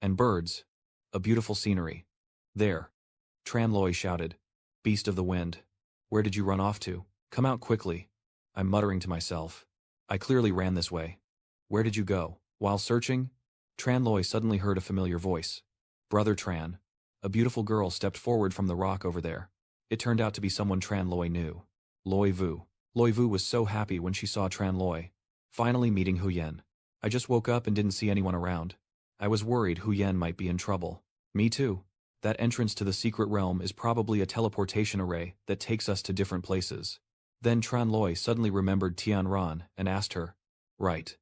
and birds. A beautiful scenery. "There!" Tran Loi shouted. "Beast of the wind, where did you run off to? Come out quickly." I'm muttering to myself. I clearly ran this way. "Where did you go?" While searching, Tran Loi suddenly heard a familiar voice. "Brother Tran." A beautiful girl stepped forward from the rock over there. It turned out to be someone Tran Loi knew. Loi Vu. Loi Vu was so happy when she saw Tran Loi, finally meeting Hu Yen. "I just woke up and didn't see anyone around. I was worried Hu Yen might be in trouble." "Me too. That entrance to the secret realm is probably a teleportation array that takes us to different places." Then Tran Loi suddenly remembered Tian Ran and asked her, "Right.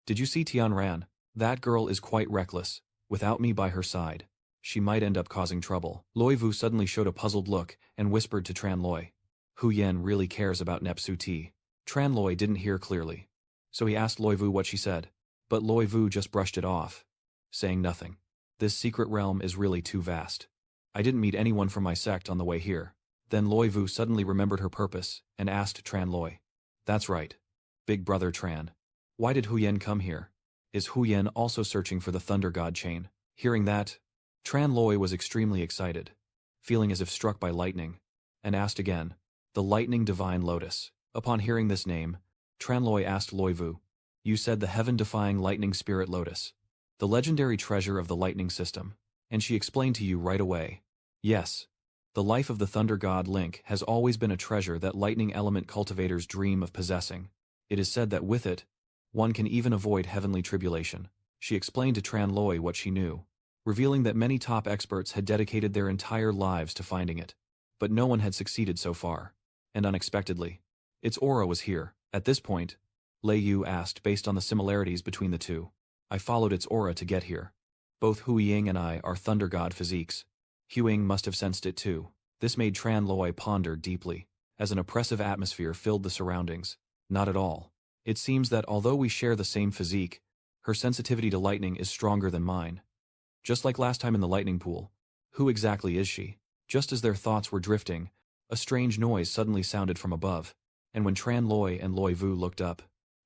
Did you see Tian Ran, That girl is quite reckless. Without me by her side, she might end up causing trouble. Loi Vu suddenly showed a puzzled look and whispered to Tran Loi. Hu Yen really cares about Nepsu T. Tran Loi didn't hear clearly, so he asked Loi Vu what she said, but Loi Vu just brushed it off, saying nothing. This secret realm is really too vast. I didn't meet anyone from my sect on the way here. Then Loi Vu suddenly remembered her purpose and asked Tran Loi. That's right. Big brother Tran. Why did Hu Yen come here? Is Hu Yen also searching for the Thunder God chain? Hearing that, Tran Loi was extremely excited, feeling as if struck by lightning, and asked again, the Lightning Divine Lotus. Upon hearing this name, Tran Loi asked Loi Vu, you said the heaven-defying lightning spirit lotus, the legendary treasure of the lightning system, and she explained to you right away. Yes. The life of the Thunder God Link has always been a treasure that lightning element cultivators dream of possessing. It is said that with it, one can even avoid heavenly tribulation. She explained to Tran Loi what she knew, revealing that many top experts had dedicated their entire lives to finding it, but no one had succeeded so far. And unexpectedly, its aura was here. At this point, Lei Yu asked based on the similarities between the two. I followed its aura to get here. Both Hu Ying and I are Thunder God physiques. Hu Ying must have sensed it too. This made Tran Loi ponder deeply, as an oppressive atmosphere filled the surroundings. Not at all. It seems that although we share the same physique, her sensitivity to lightning is stronger than mine. Just like last time in the lightning pool. Who exactly is she? Just as their thoughts were drifting, a strange noise suddenly sounded from above, and when Tran Loi and Loi Vu looked up,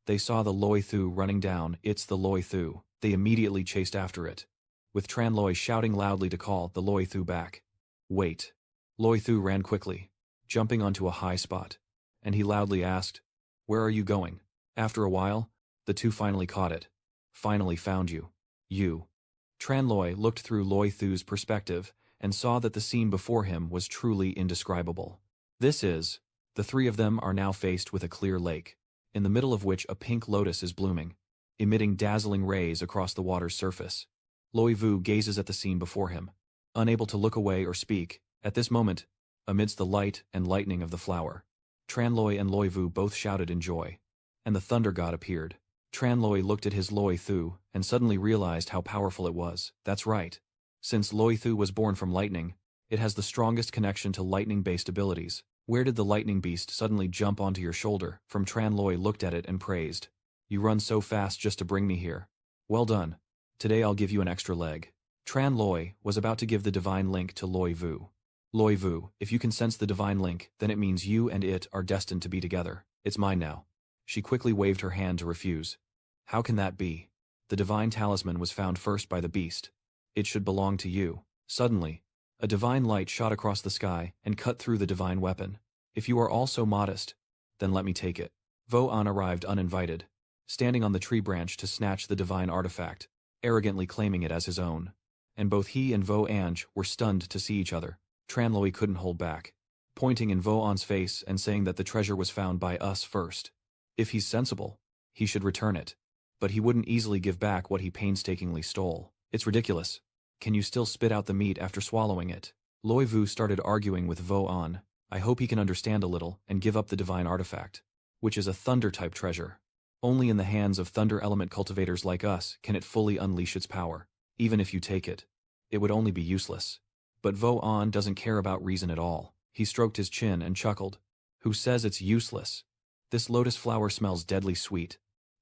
they saw the Loi Thu running down. It's the Loi Thu. They immediately chased after it, with Tran Loi shouting loudly to call the Loi Thu back. Wait. Loi Thu ran quickly, jumping onto a high spot, and he loudly asked, where are you going? After a while, the two finally caught it. Finally found you. You. Tran Loi looked through Loi Thu's perspective and saw that the scene before him was truly indescribable. The three of them are now faced with a clear lake, in the middle of which a pink lotus is blooming, emitting dazzling rays across the water's surface. Loi Vu gazes at the scene before him, unable to look away or speak. At this moment, amidst the light and lightning of the flower, Tran Loi and Loi Vu both shouted in joy, and the Thunder God appeared. Tran Loi looked at his Loi Thu and suddenly realized how powerful it was. That's right. Since Loi Thu was born from lightning, it has the strongest connection to lightning-based abilities. Where did the lightning beast suddenly jump onto your shoulder? From Tran Loi looked at it and praised. You run so fast just to bring me here. Well done. Today I'll give you an extra leg. Tran Loi was about to give the divine link to Loi Vu. Loi Vu, if you can sense the divine link, then it means you and it are destined to be together. It's mine now. She quickly waved her hand to refuse. How can that be? The divine talisman was found first by the beast. It should belong to you. Suddenly, a divine light shot across the sky and cut through the divine weapon. If you are all so modest, then let me take it. Vo An arrived uninvited, standing on the tree branch to snatch the divine artifact, arrogantly claiming it as his own. And both he and Vo Ange were stunned to see each other. Tran Loi couldn't hold back, pointing in Vo An's face and saying that the treasure was found by us first. If he's sensible, he should return it. But he wouldn't easily give back what he painstakingly stole. It's ridiculous. Can you still spit out the meat after swallowing it? Loi Vu started arguing with Vo An. I hope he can understand a little and give up the divine artifact, which is a thunder-type treasure. Only in the hands of thunder element cultivators like us can it fully unleash its power. Even if you take it, it would only be useless. But Vo An doesn't care about reason at all. He stroked his chin and chuckled. Who says it's useless? This lotus flower smells deadly sweet,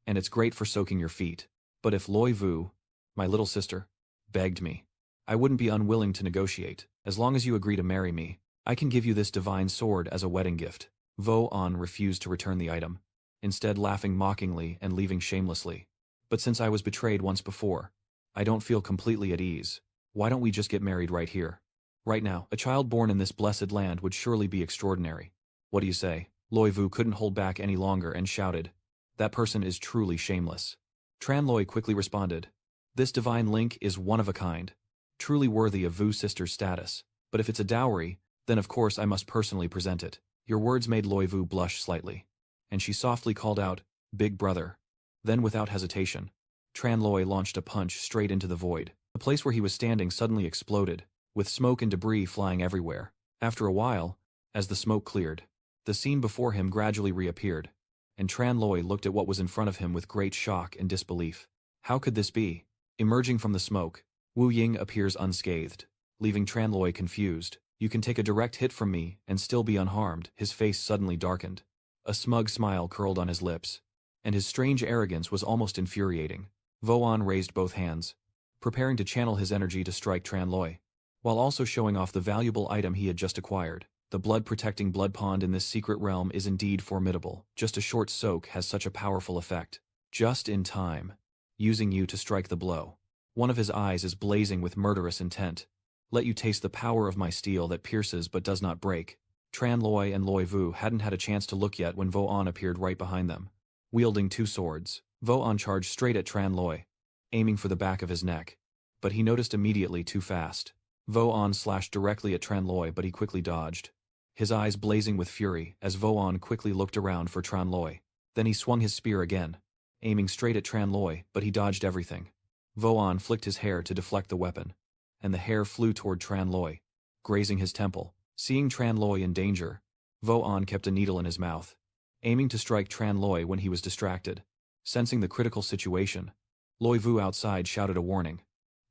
and it's great for soaking your feet. But if Loi Vu, my little sister, begged me, I wouldn't be unwilling to negotiate. As long as you agree to marry me, I can give you this divine sword as a wedding gift. Vo An refused to return the item, instead laughing mockingly and leaving shamelessly. But since I was betrayed once before, I don't feel completely at ease. Why don't we just get married right here? Right now, a child born in this blessed land would surely be extraordinary. What do you say? Loi Vu couldn't hold back any longer and shouted. That person is truly shameless. Tran Loi quickly responded. This divine link is one of a kind, truly worthy of Vu's sister's status. But if it's a dowry, then of course I must personally present it. Your words made Loi Vu blush slightly, and she softly called out, Big brother. Then without hesitation, Tran Loi launched a punch straight into the void. The place where he was standing suddenly exploded, with smoke and debris flying everywhere. After a while, as the smoke cleared, the scene before him gradually reappeared, and Tran Loi looked at what was in front of him with great shock and disbelief. How could this be? Emerging from the smoke, Wu Ying appears unscathed, leaving Tranloi confused. You can take a direct hit from me and still be unharmed. His face suddenly darkened. A smug smile curled on his lips, and his strange arrogance was almost infuriating. Voan raised both hands, preparing to channel his energy to strike Tranloi, while also showing off the valuable item he had just acquired. The blood-protecting blood pond in this secret realm is indeed formidable. Just a short soak has such a powerful effect. Just in time, using you to strike the blow. One of his eyes is blazing with murderous intent. Let you taste the power of my steel that pierces but does not break. Tranloi and Loi Vu hadn't had a chance to look yet when Voan appeared right behind them. Wielding two swords, Voan charged straight at Tranloi, aiming for the back of his neck. But he noticed immediately too fast. Voan slashed directly at Tranloi, but he quickly dodged, his eyes blazing with fury as Voan quickly looked around for Tranloi. Then he swung his spear again, aiming straight at Tranloi, but he dodged everything. Voan flicked his hair to deflect the weapon, and the hair flew toward Tranloi, grazing his temple. Seeing Tranloi in danger, Voan kept a needle in his mouth, aiming to strike Tranloi when he was distracted. Sensing the critical situation, Loi Vu outside shouted a warning.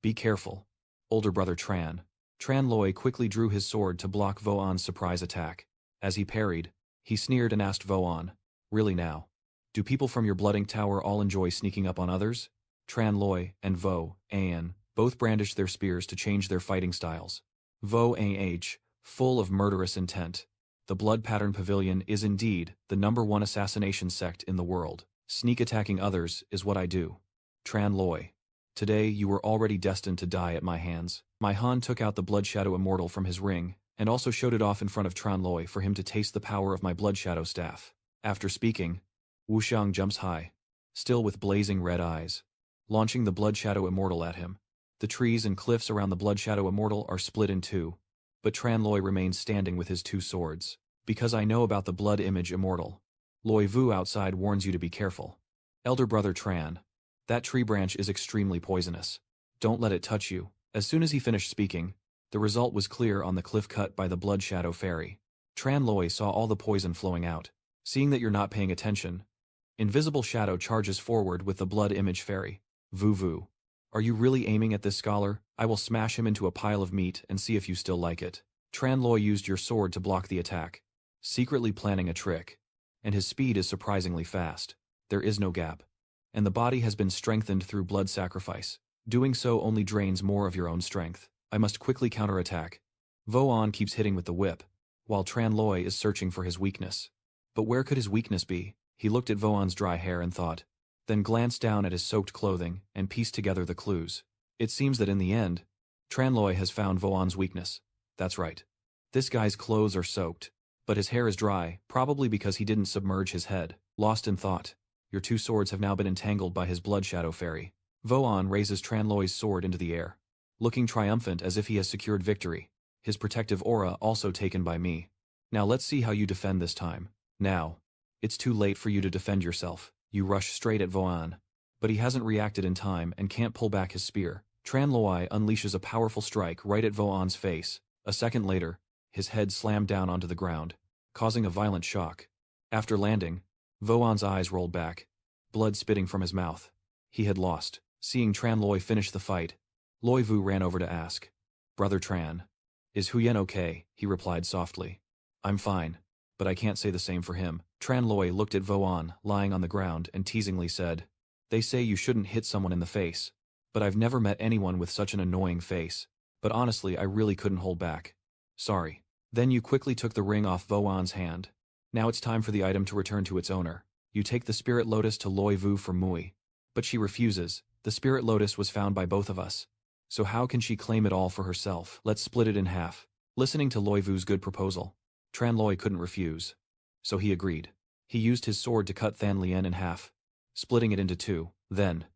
Be careful, older brother Tran. Tranloi quickly drew his sword to block Voan's surprise attack. As he parried, he sneered and asked Voan, really now? Do people from your blood ink tower all enjoy sneaking up on others? Tranloi and Vo An both brandished their spears to change their fighting styles. Vo An, full of murderous intent. The Blood Pattern Pavilion is indeed the #1 assassination sect in the world. Sneak attacking others is what I do. Tranloi, today you were already destined to die at my hands. My Han took out the Blood Shadow Immortal from his ring, and also showed it off in front of Tranloi for him to taste the power of my Blood Shadow staff. After speaking, Wuxiang jumps high, still with blazing red eyes, launching the Blood Shadow Immortal at him. The trees and cliffs around the Blood Shadow Immortal are split in two, but Tranloi remains standing with his two swords. Because I know about the Blood Image Immortal, Loi Vu outside warns you to be careful. Elder brother Tran, that tree branch is extremely poisonous. Don't let it touch you. As soon as he finished speaking, the result was clear on the cliff cut by the Blood Shadow Fairy. Tranloi saw all the poison flowing out. Seeing that you're not paying attention, Invisible Shadow charges forward with the Blood Image Fairy. Vu Vu. Are you really aiming at this scholar? I will smash him into a pile of meat and see if you still like it. Tranloi used your sword to block the attack, secretly planning a trick. And his speed is surprisingly fast. There is no gap. And the body has been strengthened through blood sacrifice. Doing so only drains more of your own strength. I must quickly counterattack. Voan keeps hitting with the whip, while Tranloi is searching for his weakness. But where could his weakness be? He looked at Voan's dry hair and thought, then glanced down at his soaked clothing and pieced together the clues. It seems that in the end, Tranloi has found Voan's weakness. That's right. This guy's clothes are soaked, but his hair is dry, probably because he didn't submerge his head. Lost in thought, your two swords have now been entangled by his Blood Shadow Fairy. Voan raises Tranloi's sword into the air, looking triumphant as if he has secured victory, his protective aura also taken by me. Now let's see how you defend this time. Now, it's too late for you to defend yourself. You rush straight at Voan, but he hasn't reacted in time and can't pull back his spear. Tranloi unleashes a powerful strike right at Voan's face. A second later, his head slammed down onto the ground, causing a violent shock. After landing, Voan's eyes rolled back, blood spitting from his mouth. He had lost. Seeing Tranloi finish the fight, Loi Vu ran over to ask, Brother Tran, is Huyen okay? He replied softly, I'm fine, but I can't say the same for him. Tranloi looked at Voan lying on the ground and teasingly said, they say you shouldn't hit someone in the face, but I've never met anyone with such an annoying face. But honestly, I really couldn't hold back. Sorry. Then you quickly took the ring off Voan's hand. Now it's time for the item to return to its owner. You take the Spirit Lotus to Loi Vu for Mui. But she refuses. The Spirit Lotus was found by both of us. So how can she claim it all for herself? Let's split it in half. Listening to Loi Vu's good proposal, Tranloi couldn't refuse. So he agreed. He used his sword to cut Than Lien in half, splitting it into two. Then,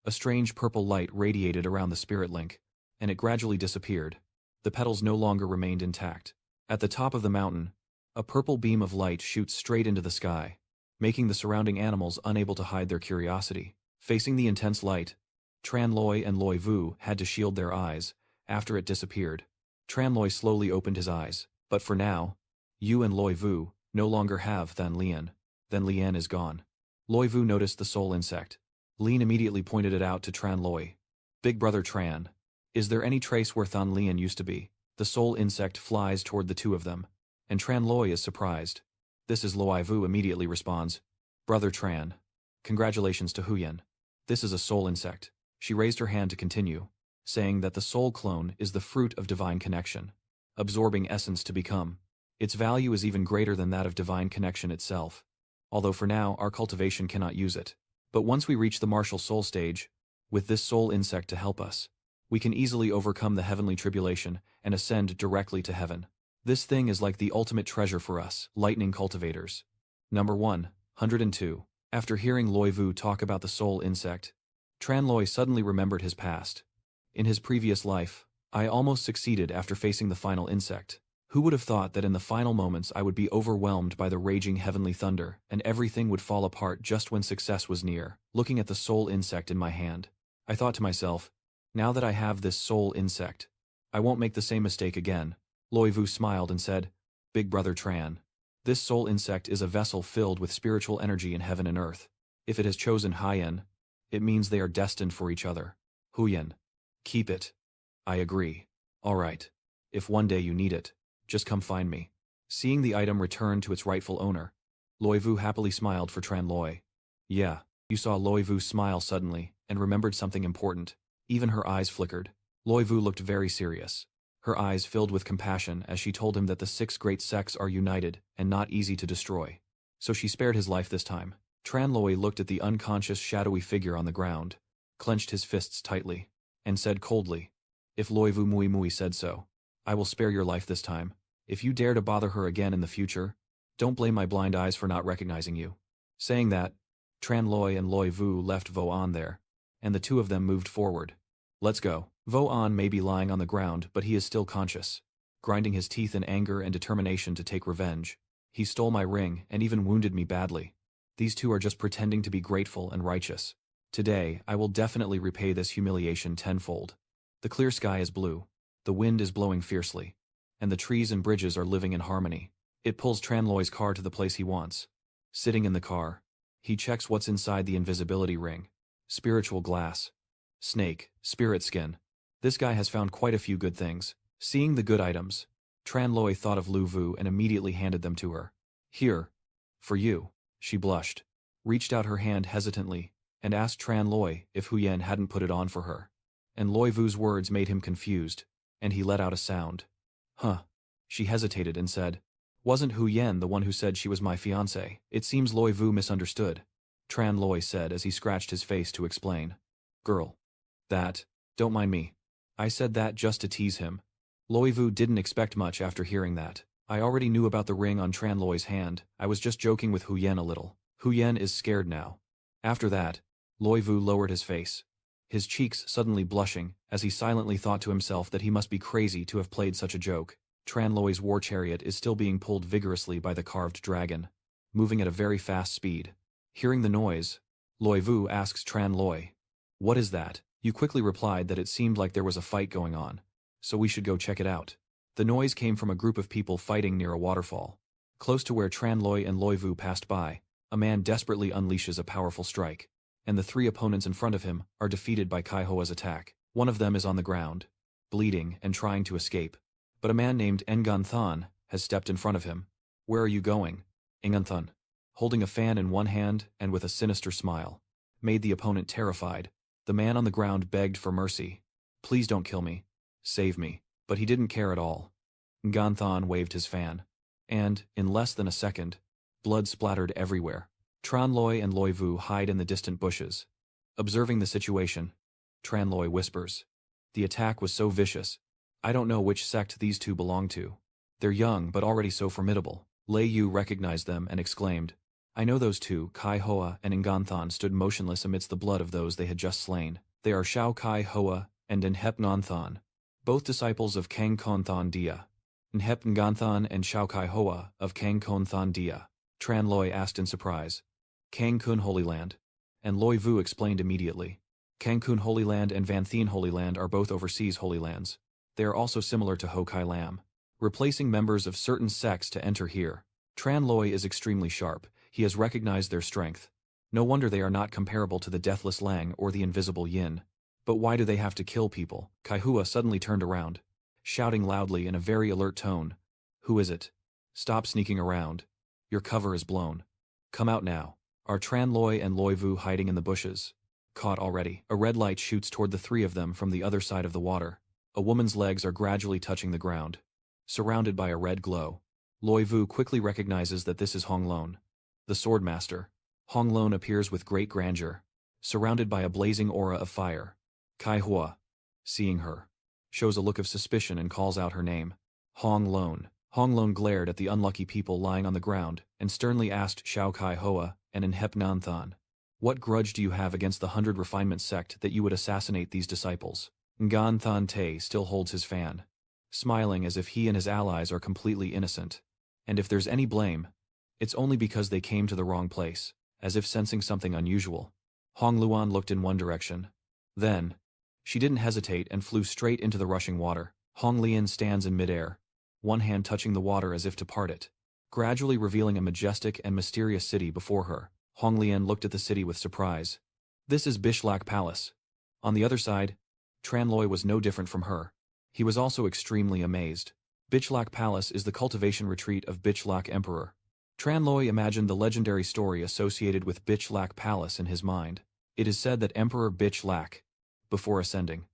a strange purple light radiated around the spirit link, and it gradually disappeared. The petals no longer remained intact. At the top of the mountain, a purple beam of light shoots straight into the sky, making the surrounding animals unable to hide their curiosity. Facing the intense light, Tranloi and Loi Vu had to shield their eyes. After it disappeared, Tranloi slowly opened his eyes. But for now, you and Loi Vu no longer have Than Lien. Than Lien is gone. Loi Vu noticed the soul insect, Lin immediately pointed it out to Tran Loi. Big brother Tran. Is there any trace where Thun Lian used to be? The soul insect flies toward the two of them. And Tran Loi is surprised. This is Loi Vu immediately responds. Brother Tran. Congratulations to Huyen. This is a soul insect. She raised her hand to continue, saying that the soul clone is the fruit of divine connection, absorbing essence to become. Its value is even greater than that of divine connection itself. Although for now, our cultivation cannot use it. But once we reach the martial soul stage, with this soul insect to help us, we can easily overcome the heavenly tribulation and ascend directly to heaven. This thing is like the ultimate treasure for us, lightning cultivators. Number 102. After hearing Loi Vu talk about the soul insect, Tran Loi suddenly remembered his past. In his previous life, I almost succeeded after facing the final insect. Who would have thought that in the final moments I would be overwhelmed by the raging heavenly thunder, and everything would fall apart just when success was near? Looking at the soul insect in my hand, I thought to myself, now that I have this soul insect, I won't make the same mistake again. Loi Vu smiled and said, Big brother Tran. This soul insect is a vessel filled with spiritual energy in heaven and earth. If it has chosen Haiyan, it means they are destined for each other. Huyen. Keep it. I agree. All right. If one day you need it, just come find me. Seeing the item return to its rightful owner, Loi Vu happily smiled for Tran Loi. Yeah, you saw Loi Vu smile suddenly and remembered something important. Even her eyes flickered. Loi Vu looked very serious. Her eyes filled with compassion as she told him that the 6 great sects are united and not easy to destroy. So she spared his life this time. Tran Loi looked at the unconscious shadowy figure on the ground, clenched his fists tightly, and said coldly, If Loi Vu Mui Mui said so, I will spare your life this time. If you dare to bother her again in the future, don't blame my blind eyes for not recognizing you. Saying that, Tran Loi and Loi Vu left Vo An there, and the two of them moved forward. Let's go. Vo An may be lying on the ground, but he is still conscious, grinding his teeth in anger and determination to take revenge. He stole my ring and even wounded me badly. These two are just pretending to be grateful and righteous. Today, I will definitely repay this humiliation tenfold. The clear sky is blue. The wind is blowing fiercely. And the trees and bridges are living in harmony. It pulls Tran Loi's car to the place he wants. Sitting in the car, he checks what's inside the invisibility ring. Spiritual glass. Snake, spirit skin. This guy has found quite a few good things. Seeing the good items, Tran Loi thought of Lu Vu and immediately handed them to her. Here. For you. She blushed, reached out her hand hesitantly, and asked Tran Loi if Huyen hadn't put it on for her. And Loi Vu's words made him confused, and he let out a sound. Huh. She hesitated and said, Wasn't Huyen the one who said she was my fiancé? It seems Loi Vu misunderstood, Tran Loi said as he scratched his face to explain. Girl. Don't mind me. I said that just to tease him. Loi Vu didn't expect much after hearing that. I already knew about the ring on Tran Loi's hand. I was just joking with Huyen a little. Huyen is scared now. After that, Loi Vu lowered his face, his cheeks suddenly blushing as he silently thought to himself that he must be crazy to have played such a joke. Tran Loi's war chariot is still being pulled vigorously by the carved dragon, moving at a very fast speed. Hearing the noise, Loi Vu asks Tran Loi, What is that? You quickly replied that it seemed like there was a fight going on, so we should go check it out. The noise came from a group of people fighting near a waterfall. Close to where Tran Loi and Loi Vu passed by, a man desperately unleashes a powerful strike, and the 3 opponents in front of him are defeated by Kai Hoa's attack. One of them is on the ground, bleeding and trying to escape, but a man named Ngan Than has stepped in front of him. Where are you going? Ngan Than, holding a fan in one hand and with a sinister smile, made the opponent terrified. The man on the ground begged for mercy. Please don't kill me. Save me. But he didn't care at all. Ngan Than waved his fan, and, in less than a second, blood splattered everywhere. Tran Loi and Loi Vu hide in the distant bushes. Observing the situation, Tran Loi whispers, The attack was so vicious. I don't know which sect these two belong to. They're young but already so formidable. Lei Yu recognized them and exclaimed, I know those two. Kai Hoa and Ngan Than stood motionless amidst the blood of those they had just slain. They are Shao Kai Hoa and Nhep Ngan Than, both disciples of Kang Kon Than Dia. Nhep Ngan Than and Shao Kai Hoa of Kang Kon Than Dia. Tran Loi asked in surprise. Kang Kun Holy Land. And Loi Vu explained immediately. Kang Kun Holy Land and Van Thien Holy Land are both overseas holy lands. They are also similar to Ho Kai Lam, replacing members of certain sects to enter here. Tran Loi is extremely sharp. He has recognized their strength. No wonder they are not comparable to the deathless Lang or the invisible Yin. But why do they have to kill people? Kaihua suddenly turned around, shouting loudly in a very alert tone. Who is it? Stop sneaking around. Your cover is blown. Come out now. Are Tran Loi and Loi Vu hiding in the bushes? Caught already. A red light shoots toward the three of them from the other side of the water. A woman's legs are gradually touching the ground. Surrounded by a red glow, Loi Vu quickly recognizes that this is Hong Lon, the swordmaster. Hong Lon appears with great grandeur, surrounded by a blazing aura of fire. Kai Hua, seeing her, shows a look of suspicion and calls out her name. Hong Lon. Hong Lon glared at the unlucky people lying on the ground and sternly asked Xiao Kai Hoa and Nhep Nan Than, what grudge do you have against the 100 Refinement sect that you would assassinate these disciples? Ngan Than Te still holds his fan, smiling as if he and his allies are completely innocent. And if there's any blame, it's only because they came to the wrong place, as if sensing something unusual. Hong Luan looked in one direction. Then, she didn't hesitate and flew straight into the rushing water. Hong Lian stands in midair, one hand touching the water as if to part it, gradually revealing a majestic and mysterious city before her. Hong Lian looked at the city with surprise. This is Bishlak Palace. On the other side, Tran Loi was no different from her. He was also extremely amazed. Bichlak Palace is the cultivation retreat of Bichlak Emperor. Tran Loi imagined the legendary story associated with Bichlak Palace in his mind. It is said that Emperor Bichlak, before ascending,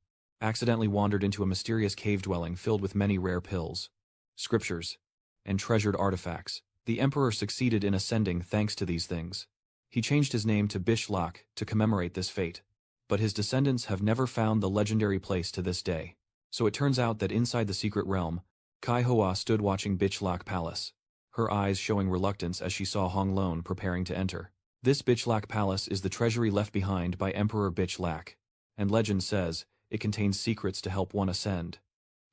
accidentally wandered into a mysterious cave dwelling filled with many rare pills, scriptures, and treasured artifacts. The emperor succeeded in ascending thanks to these things. He changed his name to Bishlak to commemorate this fate, but his descendants have never found the legendary place to this day. So it turns out that inside the secret realm, Kai Hoa stood watching Bichlak Palace, her eyes showing reluctance as she saw Hong Lon preparing to enter. This Bichlak Palace is the treasury left behind by Emperor Bichlak, and legend says it contains secrets to help one ascend.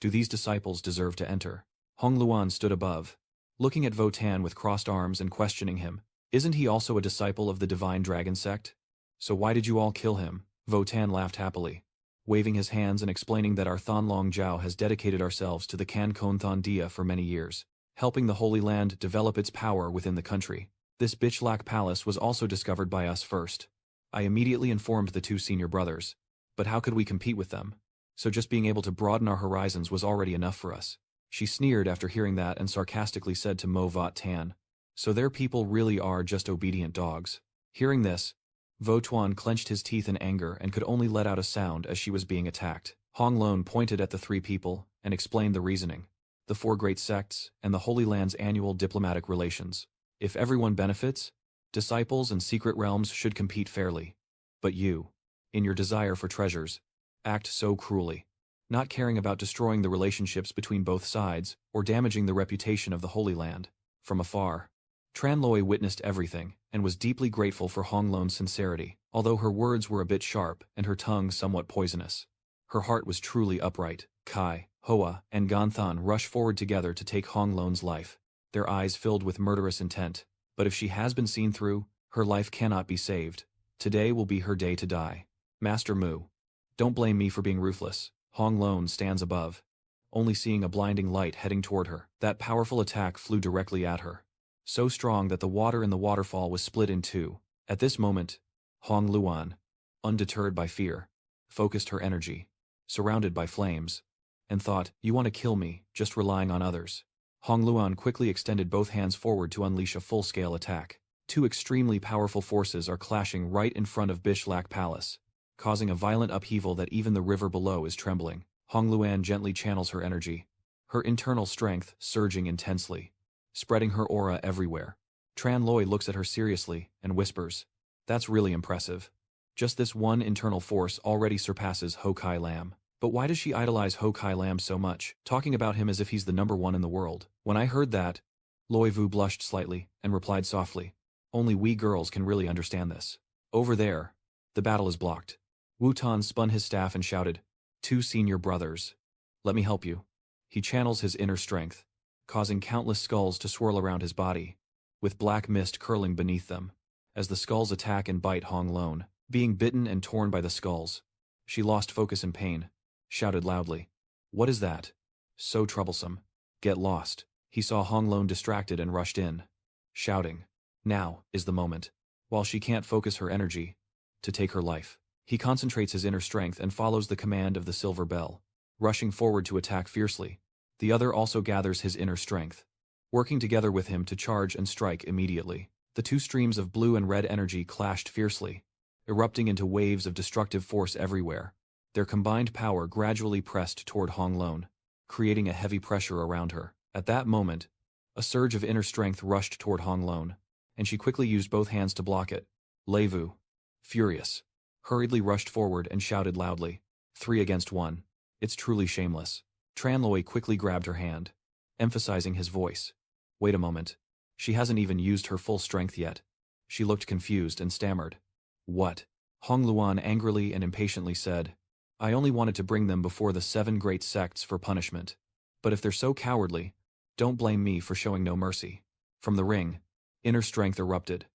Do these disciples deserve to enter? Hong Luan stood above, looking at Votan with crossed arms and questioning him. Isn't he also a disciple of the Divine Dragon sect? So why did you all kill him? Votan laughed happily, waving his hands and explaining that our Thon Long Jiao has dedicated ourselves to the Kan Kon Thon Dia for many years, helping the Holy Land develop its power within the country. This Bichlak Palace was also discovered by us first. I immediately informed the two senior brothers, but how could we compete with them? So just being able to broaden our horizons was already enough for us. She sneered after hearing that and sarcastically said to Mo Vot Tan, so their people really are just obedient dogs. Hearing this, Vo Tuan clenched his teeth in anger and could only let out a sound as she was being attacked. Hong Lon pointed at the three people and explained the reasoning. The four great sects and the Holy Land's annual diplomatic relations. If everyone benefits, disciples and secret realms should compete fairly. But you, in your desire for treasures, act so cruelly, not caring about destroying the relationships between both sides or damaging the reputation of the Holy Land. From afar, Tran Loi witnessed everything and was deeply grateful for Hong Lon's sincerity, although her words were a bit sharp and her tongue somewhat poisonous. Her heart was truly upright. Kai, Hoa, and Ganthan rush forward together to take Hong Lon's life, their eyes filled with murderous intent. But if she has been seen through, her life cannot be saved. Today will be her day to die. Master Mu, don't blame me for being ruthless. Hong Lon stands above, only seeing a blinding light heading toward her. That powerful attack flew directly at her, so strong that the water in the waterfall was split in two. At this moment, Hong Luan, undeterred by fear, focused her energy, surrounded by flames, and thought, you want to kill me, just relying on others. Hong Luan quickly extended both hands forward to unleash a full-scale attack. Two extremely powerful forces are clashing right in front of Bishlak Palace, causing a violent upheaval that even the river below is trembling. Hong Luan gently channels her energy, her internal strength surging intensely, spreading her aura everywhere. Tran Loi looks at her seriously and whispers, that's really impressive. Just this one internal force already surpasses Ho Kai Lam. But why does she idolize Ho Kai Lam so much, talking about him as if he's the #1 in the world? When I heard that, Loi Vu blushed slightly and replied softly, only we girls can really understand this. Over there, the battle is blocked. Wu Tan spun his staff and shouted, two senior brothers. Let me help you. He channels his inner strength, causing countless skulls to swirl around his body, with black mist curling beneath them. As the skulls attack and bite Hong Lon, being bitten and torn by the skulls, she lost focus in pain, shouted loudly, what is that? So troublesome. Get lost. He saw Hong Lon distracted and rushed in, shouting, now is the moment. while she can't focus her energy to take her life. He concentrates his inner strength and follows the command of the silver bell, rushing forward to attack fiercely. The other also gathers his inner strength, working together with him to charge and strike immediately. The two streams of blue and red energy clashed fiercely, erupting into waves of destructive force everywhere. Their combined power gradually pressed toward Hong Lone, creating a heavy pressure around her. At that moment, a surge of inner strength rushed toward Hong Lone, and she quickly used both hands to block it. Levu, furious, hurriedly rushed forward and shouted loudly, 3 against 1. It's truly shameless. Tranloi quickly grabbed her hand, emphasizing his voice. Wait a moment. She hasn't even used her full strength yet. She looked confused and stammered. What? Hong Luan angrily and impatiently said, I only wanted to bring them before the 7 great sects for punishment. But if they're so cowardly, don't blame me for showing no mercy. From the ring, inner strength erupted.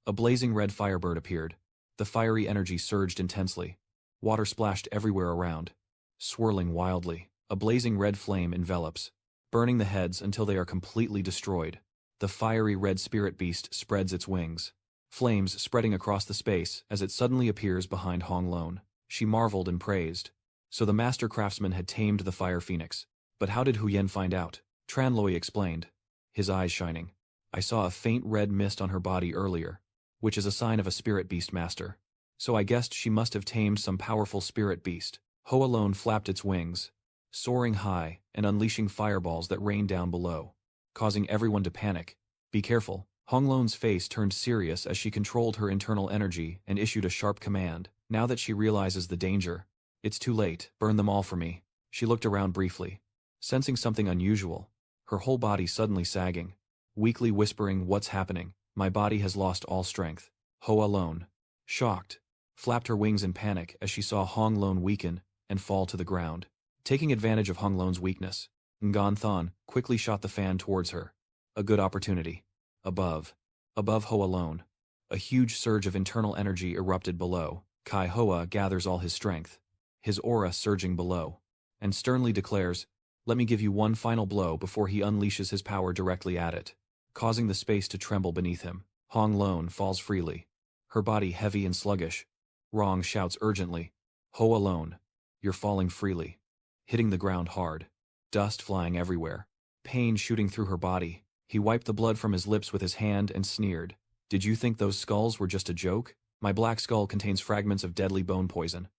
A blazing red firebird appeared. The fiery energy surged intensely. Water splashed everywhere around, swirling wildly. A blazing red flame envelops, burning the heads until they are completely destroyed. The fiery red spirit beast spreads its wings, flames spreading across the space as it suddenly appears behind Hong Lone. She marveled and praised. So the master craftsman had tamed the fire phoenix. But how did Huyen find out? Tranloi explained, his eyes shining. I saw a faint red mist on her body earlier, which is a sign of a spirit beast master. So I guessed she must have tamed some powerful spirit beast. Ho alone flapped its wings, soaring high and unleashing fireballs that rained down below, causing everyone to panic. Be careful. Hong Lone's face turned serious as she controlled her internal energy and issued a sharp command. Now that she realizes the danger, it's too late. Burn them all for me. She looked around briefly, sensing something unusual, her whole body suddenly sagging, weakly whispering, what's happening? My body has lost all strength. Ho alone, shocked, flapped her wings in panic as she saw Hong Lone weaken and fall to the ground. Taking advantage of Hong Lone's weakness, Ngan Thon quickly shot the fan towards her. A good opportunity. Above Ho alone, a huge surge of internal energy erupted below. Kai Hoa gathers all his strength, his aura surging below, and sternly declares, let me give you one final blow before he unleashes his power directly at it, causing the space to tremble beneath him. Hong Lone falls freely, her body heavy and sluggish. Rong shouts urgently, Ho alone, you're falling freely, hitting the ground hard, dust flying everywhere, pain shooting through her body. He wiped the blood from his lips with his hand and sneered, did you think those skulls were just a joke? My black skull contains fragments of deadly bone poison.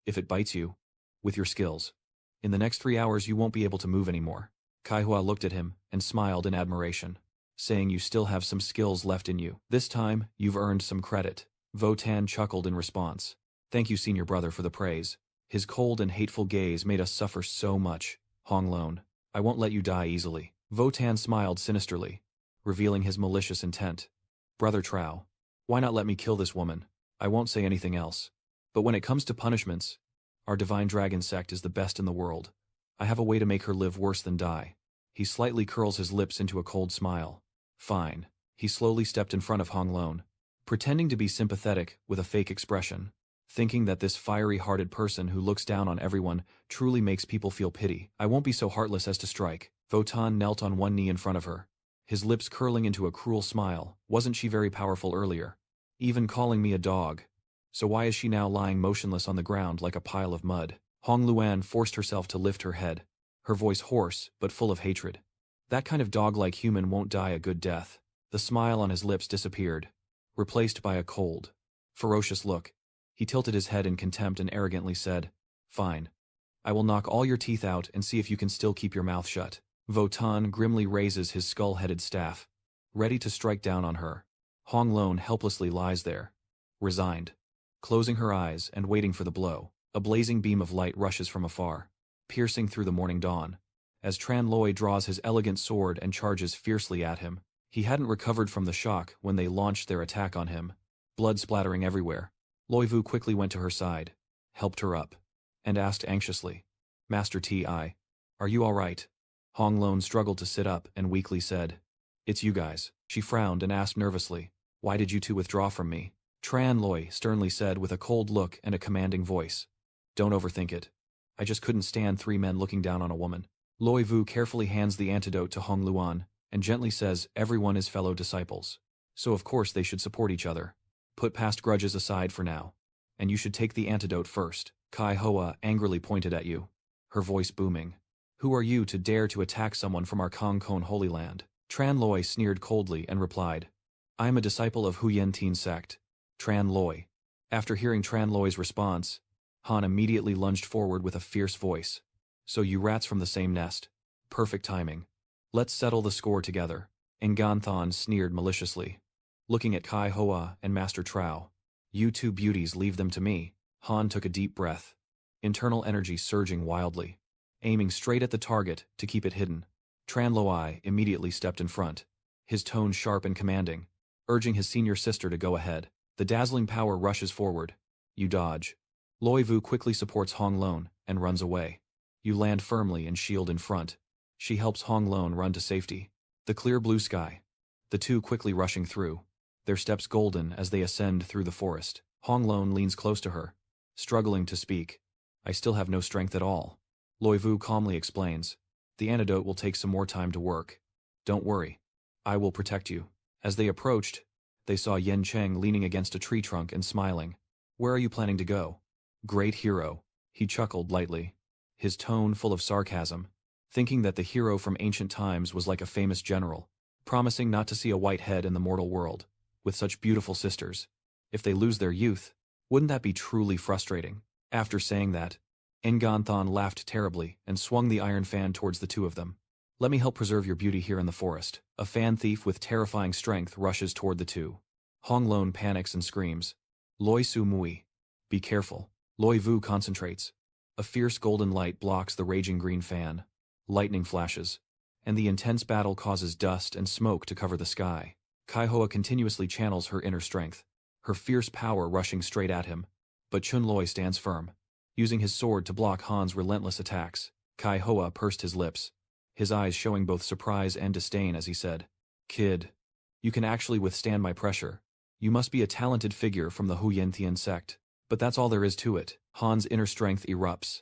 If it bites you, with your skills, in the next 3 hours you won't be able to move anymore. Kai Hua looked at him and smiled in admiration, saying you still have some skills left in you. This time, you've earned some credit. Votan chuckled in response. Thank you, senior brother, for the praise. His cold and hateful gaze made us suffer so much. Hong Lone, I won't let you die easily. Votan smiled sinisterly, revealing his malicious intent. Brother Trao, why not let me kill this woman? I won't say anything else. But when it comes to punishments, our divine dragon sect is the best in the world. I have a way to make her live worse than die. He slightly curls his lips into a cold smile. Fine. He slowly stepped in front of Hong Lone, pretending to be sympathetic with a fake expression, thinking that this fiery-hearted person who looks down on everyone truly makes people feel pity. I won't be so heartless as to strike. Votan knelt on one knee in front of her, his lips curling into a cruel smile. Wasn't she very powerful earlier? Even calling me a dog. So why is she now lying motionless on the ground like a pile of mud? Hong Luan forced herself to lift her head, her voice hoarse but full of hatred. That kind of dog-like human won't die a good death. The smile on his lips disappeared, replaced by a cold, ferocious look. He tilted his head in contempt and arrogantly said, Fine. I will knock all your teeth out and see if you can still keep your mouth shut. Votan grimly raises his skull-headed staff, ready to strike down on her. Hong Lone helplessly lies there, resigned, closing her eyes and waiting for the blow. A blazing beam of light rushes from afar, piercing through the morning dawn, as Tran Loi draws his elegant sword and charges fiercely at him. He hadn't recovered from the shock when they launched their attack on him, blood splattering everywhere. Loi Vu quickly went to her side, helped her up, and asked anxiously, Master Ti, are you all right? Hong Lone struggled to sit up and weakly said, It's you guys. She frowned and asked nervously, Why did you two withdraw from me? Tran Loi sternly said with a cold look and a commanding voice, Don't overthink it. I just couldn't stand 3 men looking down on a woman. Loi Vu carefully hands the antidote to Hong Luan and gently says everyone is fellow disciples, so of course they should support each other. Put past grudges aside for now. And you should take the antidote first. Kai Hoa angrily pointed at you, her voice booming. Who are you to dare to attack someone from our Kong Kon Holy Land? Tran Loi sneered coldly and replied, I am a disciple of Hu Yen Tin sect. Tran Loi. After hearing Tran Loi's response, Han immediately lunged forward with a fierce voice. So you rats from the same nest. Perfect timing. Let's settle the score together. Ngan Thon sneered maliciously, looking at Kai Hoa and Master Trao. You two beauties, leave them to me. Han took a deep breath, internal energy surging wildly, aiming straight at the target to keep it hidden. Tran Loi immediately stepped in front, his tone sharp and commanding, urging his senior sister to go ahead. The dazzling power rushes forward. You dodge. Loi Vu quickly supports Hong Lon and runs away. You land firmly and shield in front. She helps Hong Lon run to safety. The clear blue sky. The two quickly rushing through, their steps golden as they ascend through the forest. Hong Lon leans close to her, struggling to speak. I still have no strength at all. Loi Vu calmly explains. The antidote will take some more time to work. Don't worry. I will protect you. As they approached, they saw Yen Cheng leaning against a tree trunk and smiling. Where are you planning to go? Great hero. He chuckled lightly, his tone full of sarcasm, thinking that the hero from ancient times was like a famous general, promising not to see a white head in the mortal world, with such beautiful sisters. If they lose their youth, wouldn't that be truly frustrating? After saying that, Ngan Thon laughed terribly and swung the iron fan towards the two of them. Let me help preserve your beauty here in the forest. A fan thief with terrifying strength rushes toward the two. Hong Lon panics and screams. Loi Su Mui. Be careful. Loi Vu concentrates. A fierce golden light blocks the raging green fan. Lightning flashes, and the intense battle causes dust and smoke to cover the sky. Kai Hoa continuously channels her inner strength, her fierce power rushing straight at him. But Chun Loi stands firm, using his sword to block Han's relentless attacks. Kai Hoa pursed his lips, his eyes showing both surprise and disdain as he said, Kid, you can actually withstand my pressure. You must be a talented figure from the Hu Yen Tian sect. But that's all there is to it. Han's inner strength erupts,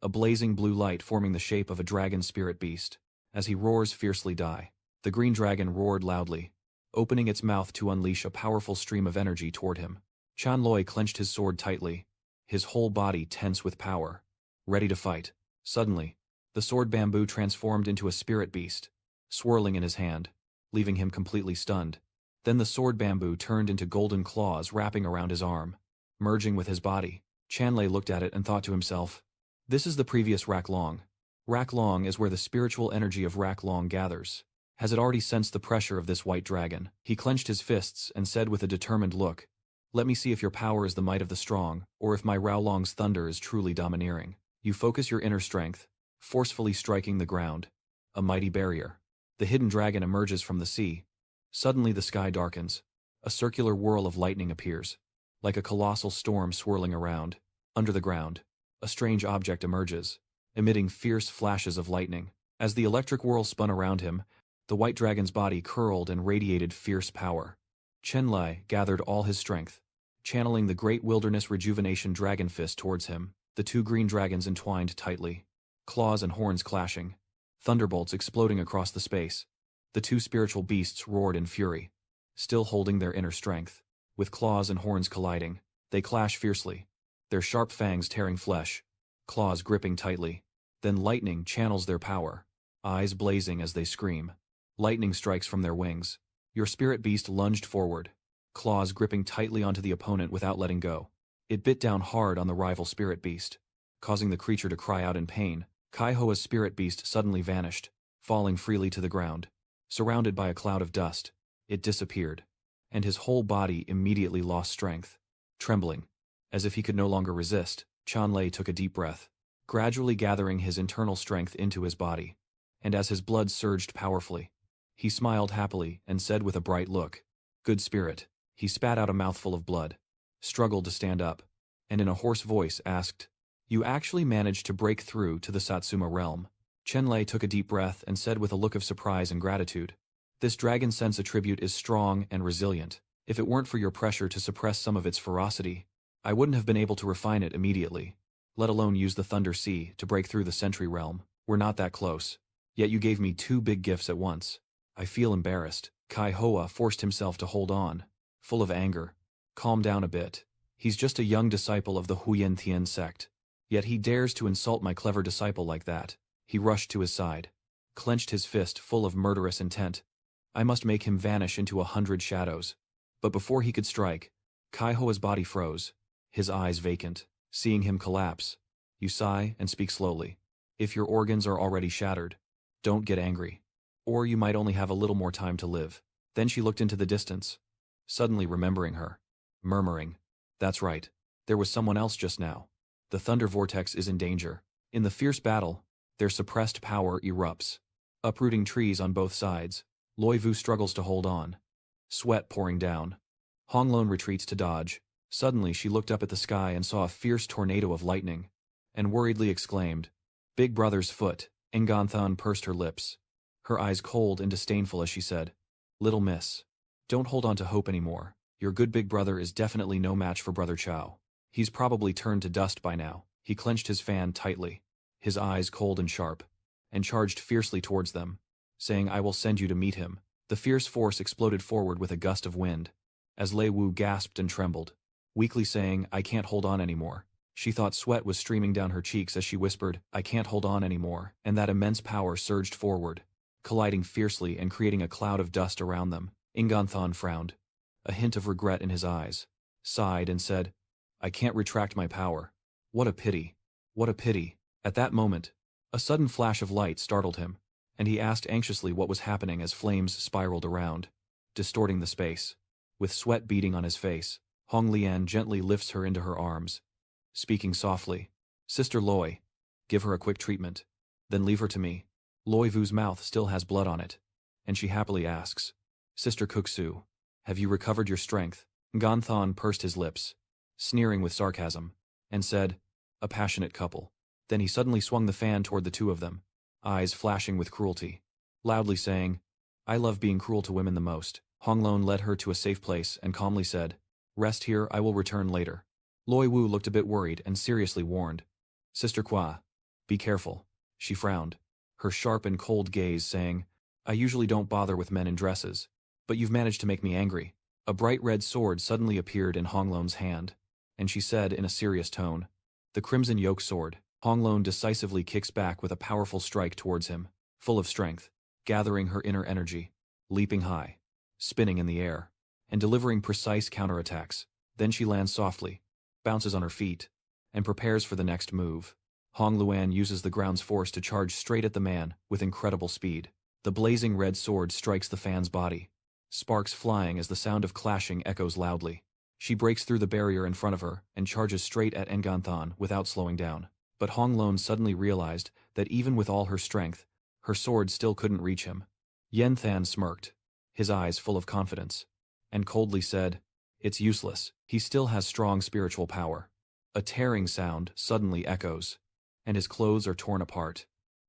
a blazing blue light forming the shape of a dragon spirit beast. As he roars fiercely die, the green dragon roared loudly, opening its mouth to unleash a powerful stream of energy toward him. Chan Loi clenched his sword tightly, his whole body tense with power, ready to fight. Suddenly, the sword bamboo transformed into a spirit beast, swirling in his hand, leaving him completely stunned. Then the sword bamboo turned into golden claws wrapping around his arm, merging with his body. Chanlei looked at it and thought to himself, this is the previous Rak Long. Rak Long is where the spiritual energy of Rak Long gathers. Has it already sensed the pressure of this white dragon? He clenched his fists and said with a determined look, let me see if your power is the might of the strong, or if my Rao Long's thunder is truly domineering. You focus your inner strength, forcefully striking the ground. A mighty barrier. The hidden dragon emerges from the sea. Suddenly the sky darkens. A circular whirl of lightning appears, like a colossal storm swirling around. Under the ground, a strange object emerges, emitting fierce flashes of lightning. As the electric whirl spun around him, the white dragon's body curled and radiated fierce power. Chen Lai gathered all his strength, channeling the great wilderness rejuvenation dragon fist towards him. The two green dragons entwined tightly, claws and horns clashing, thunderbolts exploding across the space. The two spiritual beasts roared in fury, still holding their inner strength. With claws and horns colliding, they clash fiercely, their sharp fangs tearing flesh, claws gripping tightly. Then lightning channels their power, eyes blazing as they scream. Lightning strikes from their wings. Your spirit beast lunged forward, claws gripping tightly onto the opponent without letting go. It bit down hard on the rival spirit beast, causing the creature to cry out in pain. Kai Hoa's spirit beast suddenly vanished, falling freely to the ground. Surrounded by a cloud of dust, it disappeared, and his whole body immediately lost strength. Trembling, as if he could no longer resist, Chan Lei took a deep breath, gradually gathering his internal strength into his body. And as his blood surged powerfully, he smiled happily and said with a bright look, "Good spirit." He spat out a mouthful of blood, struggled to stand up, and in a hoarse voice asked, "You actually managed to break through to the Satsuma realm?" Chen Lei took a deep breath and said with a look of surprise and gratitude, "This dragon sense attribute is strong and resilient. If it weren't for your pressure to suppress some of its ferocity, I wouldn't have been able to refine it immediately, let alone use the Thunder Sea to break through the Sentry realm. We're not that close. Yet you gave me two big gifts at once. I feel embarrassed." Kai Hoa forced himself to hold on, full of anger, calm down a bit. He's just a young disciple of the Huyen Tian sect. Yet he dares to insult my clever disciple like that. He rushed to his side, clenched his fist full of murderous intent. I must make him vanish into 100 shadows. But before he could strike, Kaihoa's body froze, his eyes vacant. Seeing him collapse, you sigh and speak slowly. If your organs are already shattered, don't get angry. Or you might only have a little more time to live. Then she looked into the distance, suddenly remembering her, murmuring, "That's right. There was someone else just now. The thunder vortex is in danger." In the fierce battle, their suppressed power erupts, uprooting trees on both sides. Loi Vu struggles to hold on, sweat pouring down. Honglun retreats to dodge. Suddenly she looked up at the sky and saw a fierce tornado of lightning, and worriedly exclaimed, "Big brother's foot." Nganthan pursed her lips, her eyes cold and disdainful as she said, "Little miss, don't hold on to hope anymore. Your good big brother is definitely no match for Brother Chao. He's probably turned to dust by now." He clenched his fan tightly, his eyes cold and sharp, and charged fiercely towards them, saying, "I will send you to meet him." The fierce force exploded forward with a gust of wind, as Lei Wu gasped and trembled, weakly saying, "I can't hold on anymore." She thought sweat was streaming down her cheeks as she whispered, "I can't hold on anymore," and that immense power surged forward, colliding fiercely and creating a cloud of dust around them. Nganthan frowned, a hint of regret in his eyes, sighed and said, "I can't retract my power. What a pity. What a pity." At that moment, a sudden flash of light startled him, and he asked anxiously what was happening as flames spiraled around, distorting the space. With sweat beading on his face, Hong Lian gently lifts her into her arms, speaking softly, "Sister Loi, give her a quick treatment, then leave her to me." Loi Vu's mouth still has blood on it, and she happily asks, "Sister Kuksu, have you recovered your strength?" Nganthan pursed his lips, sneering with sarcasm, and said, "A passionate couple." Then he suddenly swung the fan toward the two of them, eyes flashing with cruelty, loudly saying, "I love being cruel to women the most." Honglun led her to a safe place and calmly said, "Rest here, I will return later." Loi Wu looked a bit worried and seriously warned, "Sister Kwa, be careful." She frowned, her sharp and cold gaze saying, "I usually don't bother with men in dresses, but you've managed to make me angry." A bright red sword suddenly appeared in Honglun's hand, and she said in a serious tone, "The Crimson Yoke Sword." Honglun decisively kicks back with a powerful strike towards him, full of strength, gathering her inner energy, leaping high, spinning in the air, and delivering precise counterattacks. Then she lands softly, bounces on her feet, and prepares for the next move. Hong Luan uses the ground's force to charge straight at the man with incredible speed. The blazing red sword strikes the fan's body, sparks flying as the sound of clashing echoes loudly. She breaks through the barrier in front of her and charges straight at Nganthan without slowing down. But Honglun suddenly realized that even with all her strength, her sword still couldn't reach him. Yenthan smirked, his eyes full of confidence, and coldly said, "It's useless. He still has strong spiritual power." A tearing sound suddenly echoes, and his clothes are torn apart.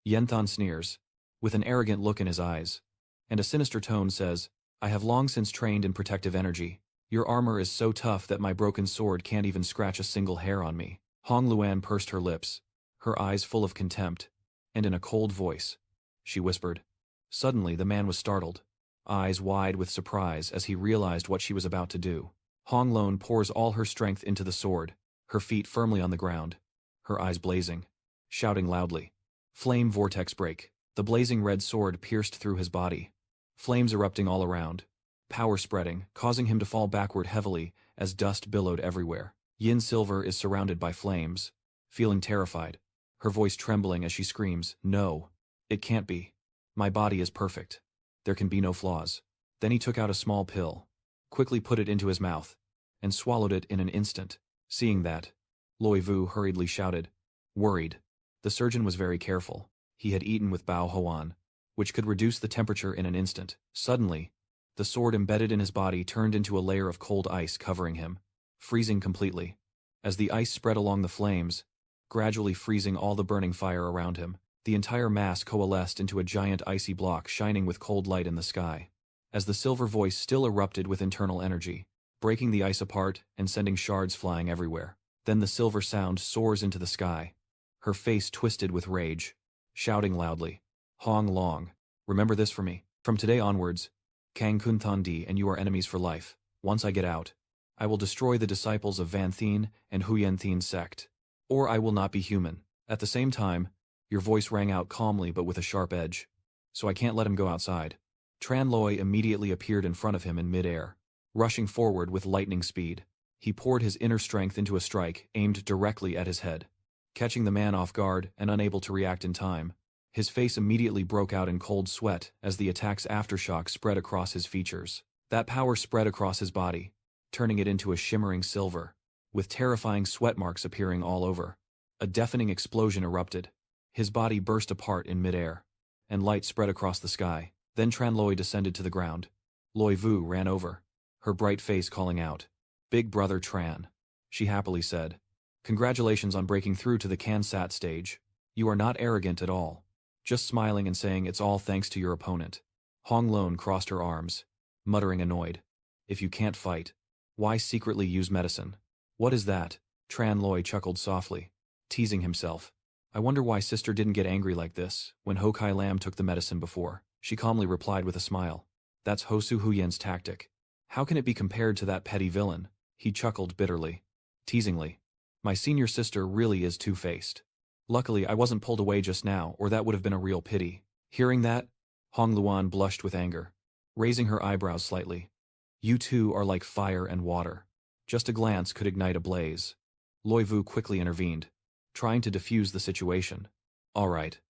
Yenthan sneers, with an arrogant look in his eyes, and a sinister tone says, "I have long since trained in protective energy. Your armor is so tough that my broken sword can't even scratch a single hair on me." Hong Luan pursed her lips, her eyes full of contempt, and in a cold voice, she whispered. Suddenly the man was startled, eyes wide with surprise as he realized what she was about to do. Hong Lun pours all her strength into the sword, her feet firmly on the ground, her eyes blazing, shouting loudly. Flame vortex break. The blazing red sword pierced through his body, flames erupting all around, power spreading, causing him to fall backward heavily as dust billowed everywhere. Yin Silver is surrounded by flames, feeling terrified, her voice trembling as she screams, "No, it can't be. My body is perfect. There can be no flaws." Then he took out a small pill, quickly put it into his mouth, and swallowed it in an instant. Seeing that, Loi Vu hurriedly shouted, worried. The surgeon was very careful. He had eaten with Bao Hoan, which could reduce the temperature in an instant. Suddenly, the sword embedded in his body turned into a layer of cold ice covering him, freezing completely. As the ice spread along the flames, gradually freezing all the burning fire around him, the entire mass coalesced into a giant icy block shining with cold light in the sky. As the silver voice still erupted with internal energy, breaking the ice apart and sending shards flying everywhere. Then the silver sound soars into the sky, her face twisted with rage, shouting loudly, "Hong Long, remember this for me. From today onwards, Kang Kun Thandi and you are enemies for life. Once I get out, I will destroy the disciples of Van Thien and Huyen Thien's sect. Or I will not be human. At the same time, your voice rang out calmly but with a sharp edge. So I can't let him go outside. Tran Loi immediately appeared in front of him in mid-air. Rushing forward with lightning speed, he poured his inner strength into a strike aimed directly at his head. Catching the man off guard and unable to react in time, his face immediately broke out in cold sweat as the attack's aftershock spread across his features. That power spread across his body, turning it into a shimmering silver, with terrifying sweat marks appearing all over. A deafening explosion erupted. His body burst apart in midair, and light spread across the sky. Then Tran Loi descended to the ground. Loi Vu ran over, her bright face calling out, "Big brother Tran," she happily said. "Congratulations on breaking through to the Kansat stage. You are not arrogant at all. Just smiling and saying it's all thanks to your opponent." Hong Lon crossed her arms, muttering annoyed. "If you can't fight, why secretly use medicine?" "What is that?" Tran Loi chuckled softly, teasing himself. "I wonder why sister didn't get angry like this when Ho Kai Lam took the medicine before." She calmly replied with a smile. "That's Hosu Huyen's tactic. How can it be compared to that petty villain?" He chuckled bitterly, teasingly. "My senior sister really is two-faced. Luckily I wasn't pulled away just now, or that would have been a real pity." Hearing that, Hong Luan blushed with anger, raising her eyebrows slightly. "You two are like fire and water. Just a glance could ignite a blaze." Loi Vu quickly intervened, trying to defuse the situation. All right.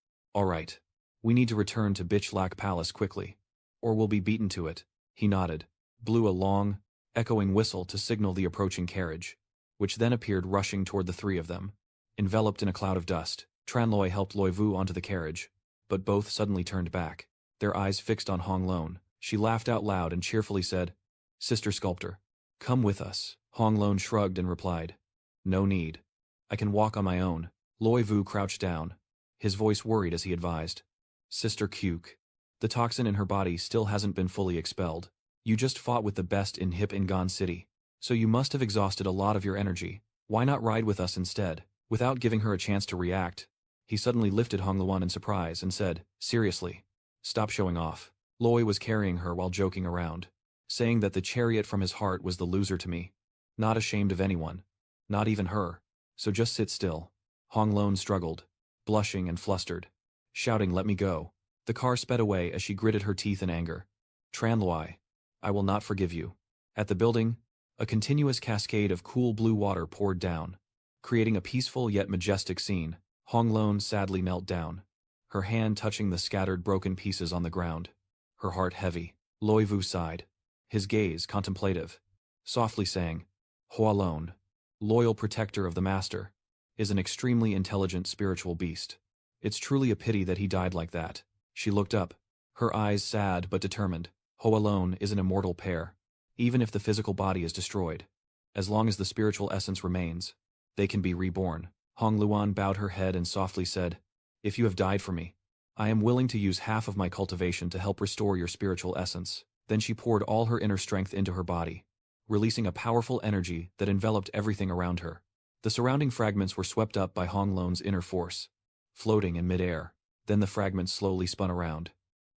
We need to return to Bitch Lac Palace quickly, or we'll be beaten to it." He nodded, blew a long, echoing whistle to signal the approaching carriage, which then appeared rushing toward the three of them. Enveloped in a cloud of dust, Tran Loi helped Loi Vu onto the carriage, but both suddenly turned back, their eyes fixed on Hong Lon. She laughed out loud and cheerfully said, "Sister Sculptor, come with us." Hong Lon shrugged and replied, "No need. I can walk on my own." Loi Vu crouched down, his voice worried as he advised, "Sister Cuke, the toxin in her body still hasn't been fully expelled. You just fought with the best in Hip Ngan City, so you must have exhausted a lot of your energy. Why not ride with us instead?" Without giving her a chance to react, he suddenly lifted Hong Luan in surprise and said, "Seriously, stop showing off." Loi was carrying her while joking around, saying that the chariot from his heart was the loser to me. Not ashamed of anyone, not even her, so just sit still. Hong Lon struggled, blushing and flustered, shouting, "Let me go." The car sped away as she gritted her teeth in anger. "Tran Loi, I will not forgive you." At the building, a continuous cascade of cool blue water poured down, creating a peaceful yet majestic scene. Hong Lon sadly knelt down, her hand touching the scattered broken pieces on the ground, her heart heavy. Loi Vu sighed, his gaze contemplative, softly saying, "Hua Lon, loyal protector of the master, is an extremely intelligent spiritual beast. It's truly a pity that he died like that." She looked up, her eyes sad but determined. Hoa Lon is an immortal pair. Even if the physical body is destroyed, as long as the spiritual essence remains, they can be reborn. Hong Luan bowed her head and softly said, "If you have died for me, I am willing to use half of my cultivation to help restore your spiritual essence." Then she poured all her inner strength into her body, releasing a powerful energy that enveloped everything around her. The surrounding fragments were swept up by Hong Lon's inner force, floating in midair. Then the fragments slowly spun around,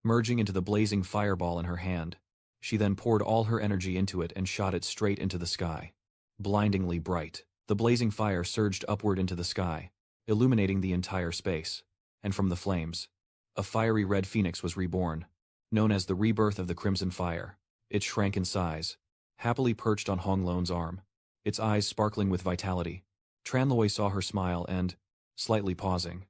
merging into the blazing fireball in her hand. She then poured all her energy into it and shot it straight into the sky. Blindingly bright, the blazing fire surged upward into the sky, illuminating the entire space. And from the flames, a fiery red phoenix was reborn, known as the rebirth of the Crimson Fire. It shrank in size, happily perched on Hong Lon's arm, its eyes sparkling with vitality. Tran Loi saw her smile and, slightly pausing,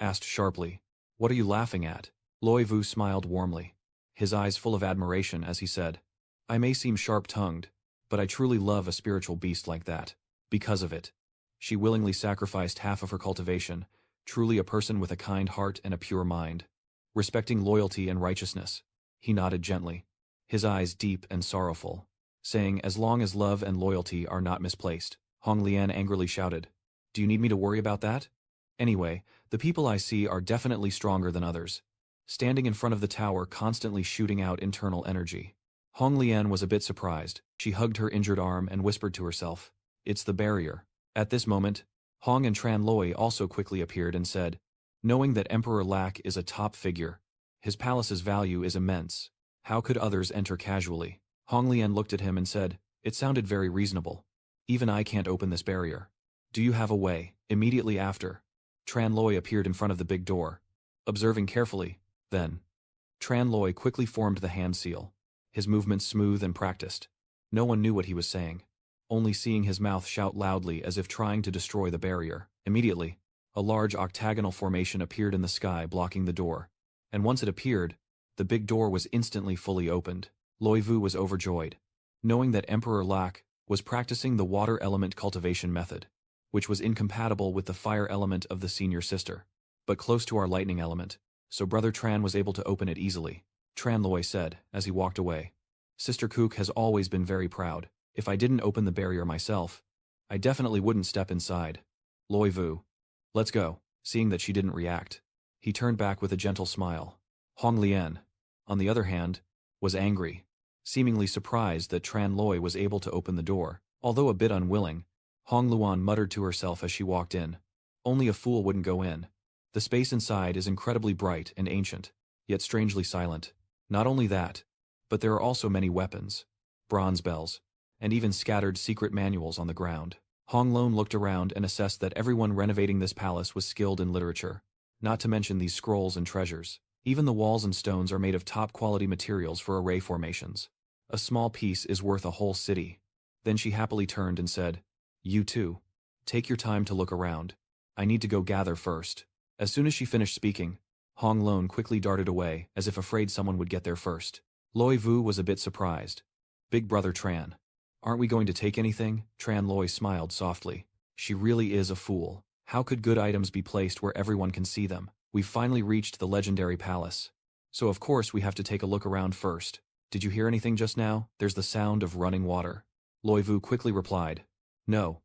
asked sharply, "What are you laughing at?" Loi Vu smiled warmly, his eyes full of admiration as he said, "I may seem sharp-tongued, but I truly love a spiritual beast like that. Because of it, she willingly sacrificed half of her cultivation, truly a person with a kind heart and a pure mind, respecting loyalty and righteousness." He nodded gently, his eyes deep and sorrowful, saying, "As long as love and loyalty are not misplaced." Hong Lian angrily shouted, "Do you need me to worry about that? Anyway, the people I see are definitely stronger than others, standing in front of the tower constantly shooting out internal energy." Hong Lian was a bit surprised. She hugged her injured arm and whispered to herself, "It's the barrier." At this moment, Hong and Tran Loi also quickly appeared and said, "Knowing that Emperor Lac is a top figure, his palace's value is immense. How could others enter casually?" Hong Lian looked at him and said, It sounded very reasonable. Even I can't open this barrier. Do you have a way? Immediately after, Tran Loi appeared in front of the big door. Observing carefully, then, Tran Loi quickly formed the hand seal, his movements smooth and practiced. No one knew what he was saying, only seeing his mouth shout loudly as if trying to destroy the barrier. Immediately, a large octagonal formation appeared in the sky blocking the door, and once it appeared, the big door was instantly fully opened. Loi Vu was overjoyed, knowing that Emperor Lak was practicing the water element cultivation method, which was incompatible with the fire element of the senior sister, but close to our lightning element, so Brother Tran was able to open it easily. Tran Loi said, as he walked away. Sister Kook has always been very proud. If I didn't open the barrier myself, I definitely wouldn't step inside. Loi Vu. Let's go. Seeing that she didn't react, he turned back with a gentle smile. Hong Lian, on the other hand, was angry, seemingly surprised that Tran Loi was able to open the door. Although a bit unwilling, Hong Luan muttered to herself as she walked in. Only a fool wouldn't go in. The space inside is incredibly bright and ancient, yet strangely silent. Not only that, but there are also many weapons, bronze bells, and even scattered secret manuals on the ground. Hong Lon looked around and assessed that everyone renovating this palace was skilled in literature, not to mention these scrolls and treasures. Even the walls and stones are made of top-quality materials for array formations. A small piece is worth a whole city. Then she happily turned and said, "You too. Take your time to look around. I need to go gather first." As soon as she finished speaking, Hong Lon quickly darted away, as if afraid someone would get there first. Loi Vu was a bit surprised. "Big brother Tran. Aren't we going to take anything?" Tran Loi smiled softly. She really is a fool. How could good items be placed where everyone can see them? We've finally reached the legendary palace, so of course we have to take a look around first. Did you hear anything just now? There's the sound of running water. Loi Vu quickly replied. No,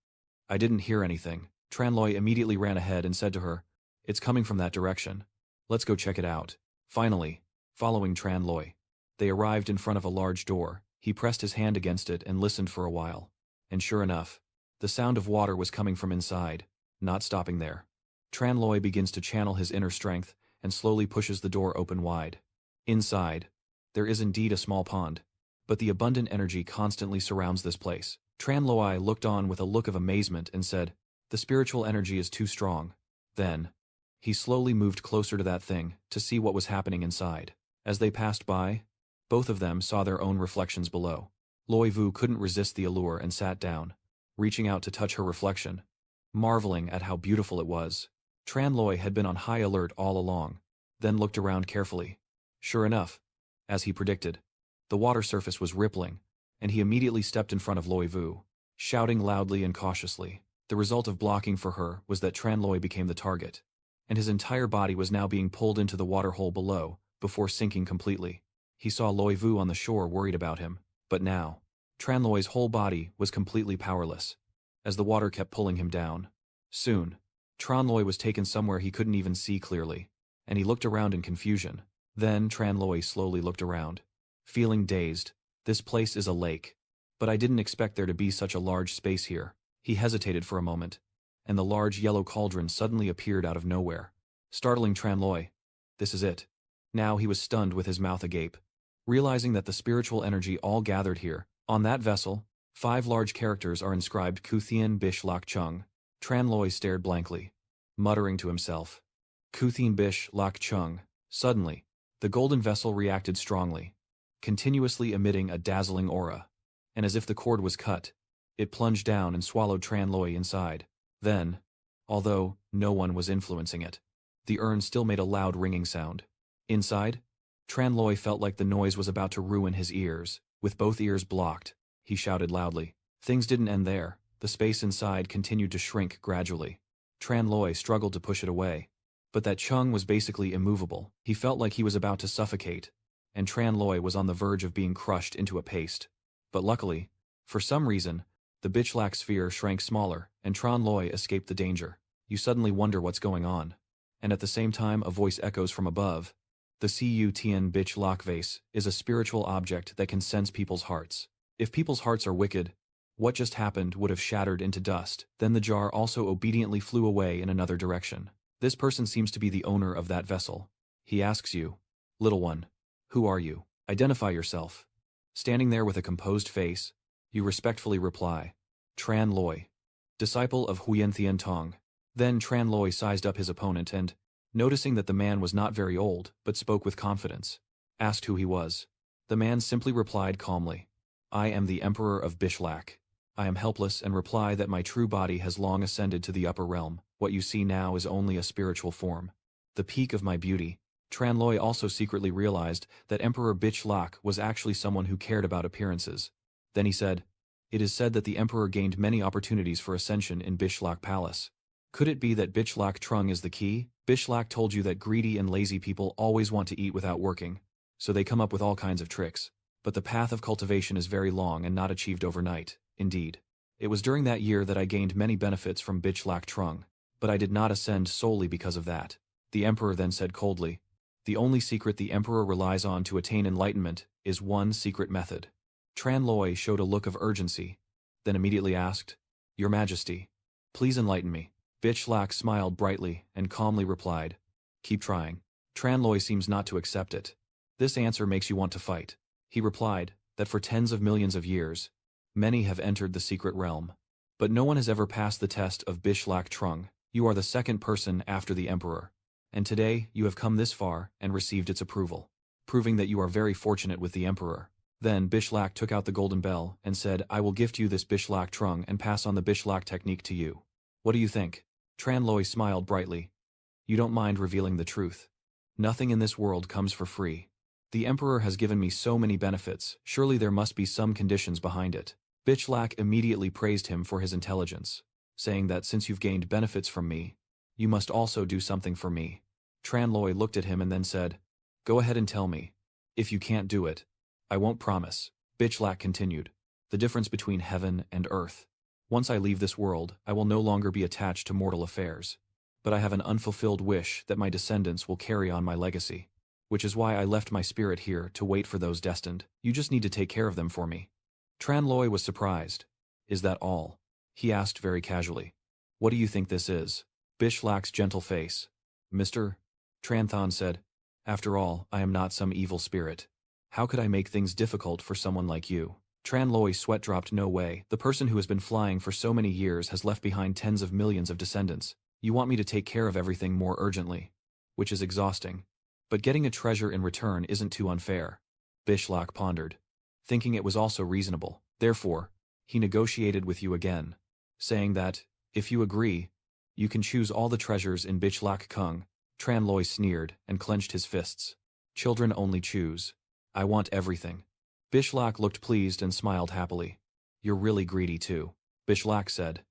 I didn't hear anything. Tran Loi immediately ran ahead and said to her, "It's coming from that direction. Let's go check it out." Finally, following Tran Loi, they arrived in front of a large door. He pressed his hand against it and listened for a while. And sure enough, the sound of water was coming from inside. Not stopping there, Tran Loi begins to channel his inner strength and slowly pushes the door open wide. Inside, there is indeed a small pond, but the abundant energy constantly surrounds this place. Tran Loi looked on with a look of amazement and said, "The spiritual energy is too strong." Then, he slowly moved closer to that thing to see what was happening inside. As they passed by, both of them saw their own reflections below. Loi Vu couldn't resist the allure and sat down, reaching out to touch her reflection, marveling at how beautiful it was. Tran Loi had been on high alert all along, then looked around carefully. Sure enough, as he predicted, the water surface was rippling, and he immediately stepped in front of Loi Vu, shouting loudly and cautiously. The result of blocking for her was that Tran Loi became the target, and his entire body was now being pulled into the water hole below, before sinking completely. He saw Loi Vu on the shore worried about him, but now, Tran Loi's whole body was completely powerless, as the water kept pulling him down. Soon, Tran Loi was taken somewhere he couldn't even see clearly, and he looked around in confusion. Then Tran Loi slowly looked around, feeling dazed. This place is a lake, but I didn't expect there to be such a large space here. He hesitated for a moment, and the large yellow cauldron suddenly appeared out of nowhere, startling Tran Loi. This is it. Now he was stunned with his mouth agape, realizing that the spiritual energy all gathered here. On that vessel, 5 large characters are inscribed Kuthien Bish Lak Chung. Tran Loi stared blankly, muttering to himself, Kuthien Bish Lak Chung. Suddenly, the golden vessel reacted strongly, continuously emitting a dazzling aura, and as if the cord was cut, it plunged down and swallowed Tran Loi inside. Then, although no one was influencing it, the urn still made a loud ringing sound. Inside, Tran Loi felt like the noise was about to ruin his ears. With both ears blocked, he shouted loudly. Things didn't end there. The space inside continued to shrink gradually. Tran Loi struggled to push it away, but that Chung was basically immovable. He felt like he was about to suffocate, and Tran Loi was on the verge of being crushed into a paste. But luckily, for some reason, the Bichlak sphere shrank smaller, and Tran Loi escaped the danger. You suddenly wonder what's going on. And at the same time a voice echoes from above. The Cu Tien Bichlak vase is a spiritual object that can sense people's hearts. If people's hearts are wicked, what just happened would have shattered into dust. Then the jar also obediently flew away in another direction. This person seems to be the owner of that vessel. He asks you, "Little one, who are you? Identify yourself." Standing there with a composed face, You respectfully reply. Tran Loi. Disciple of Huyen Thien Tong. Then Tran Loi sized up his opponent and, noticing that the man was not very old but spoke with confidence, asked who he was. The man simply replied calmly. I am the Emperor of Bishlak. I am helpless and reply that my true body has long ascended to the upper realm. What you see now is only a spiritual form. The peak of my beauty. Tran Loi also secretly realized that Emperor Bishlak was actually someone who cared about appearances. Then he said, it is said that the Emperor gained many opportunities for ascension in Bishlak Palace. Could it be that Bishlak Trung is the key? Bishlak told you that greedy and lazy people always want to eat without working, so they come up with all kinds of tricks. But the path of cultivation is very long and not achieved overnight, indeed. It was during that year that I gained many benefits from Bishlak Trung, but I did not ascend solely because of that. The Emperor then said coldly, the only secret the Emperor relies on to attain enlightenment is one secret method. Tran Loi showed a look of urgency, then immediately asked, Your Majesty, please enlighten me. Bishlak smiled brightly and calmly replied, keep trying. Tran Loi seems not to accept it. This answer makes you want to fight. He replied that for tens of millions of years, many have entered the secret realm, but no one has ever passed the test of Bishlak Trung. You are the second person after the Emperor, and today you have come this far and received its approval, proving that you are very fortunate with the Emperor. Then Bishlak took out the golden bell and said, I will gift you this Bishlak Trung and pass on the Bishlak technique to you. What do you think? Tran Loi smiled brightly. You don't mind revealing the truth. Nothing in this world comes for free. The Emperor has given me so many benefits, surely there must be some conditions behind it. Bishlak immediately praised him for his intelligence, saying that since you've gained benefits from me, you must also do something for me. Tran Loi looked at him and then said, Go ahead and tell me. If you can't do it, I won't promise. Bishlak continued. The difference between heaven and earth. Once I leave this world, I will no longer be attached to mortal affairs. But I have an unfulfilled wish that my descendants will carry on my legacy, which is why I left my spirit here to wait for those destined. You just need to take care of them for me. Tran Loi was surprised. Is that all? He asked very casually. What do you think this is? Bishlak's gentle face. Mr. Tran Thon said, After all, I am not some evil spirit. How could I make things difficult for someone like you? Tran Loi's sweat dropped. No way. The person who has been flying for so many years has left behind tens of millions of descendants. You want me to take care of everything more urgently, which is exhausting. But getting a treasure in return isn't too unfair. Bishlak pondered, thinking it was also reasonable. Therefore, he negotiated with you again, saying that, if you agree, you can choose all the treasures in Bishlak Kung. Tran Loi sneered and clenched his fists. Children only choose. I want everything. Bishlak looked pleased and smiled happily. You're really greedy too, Bishlak said.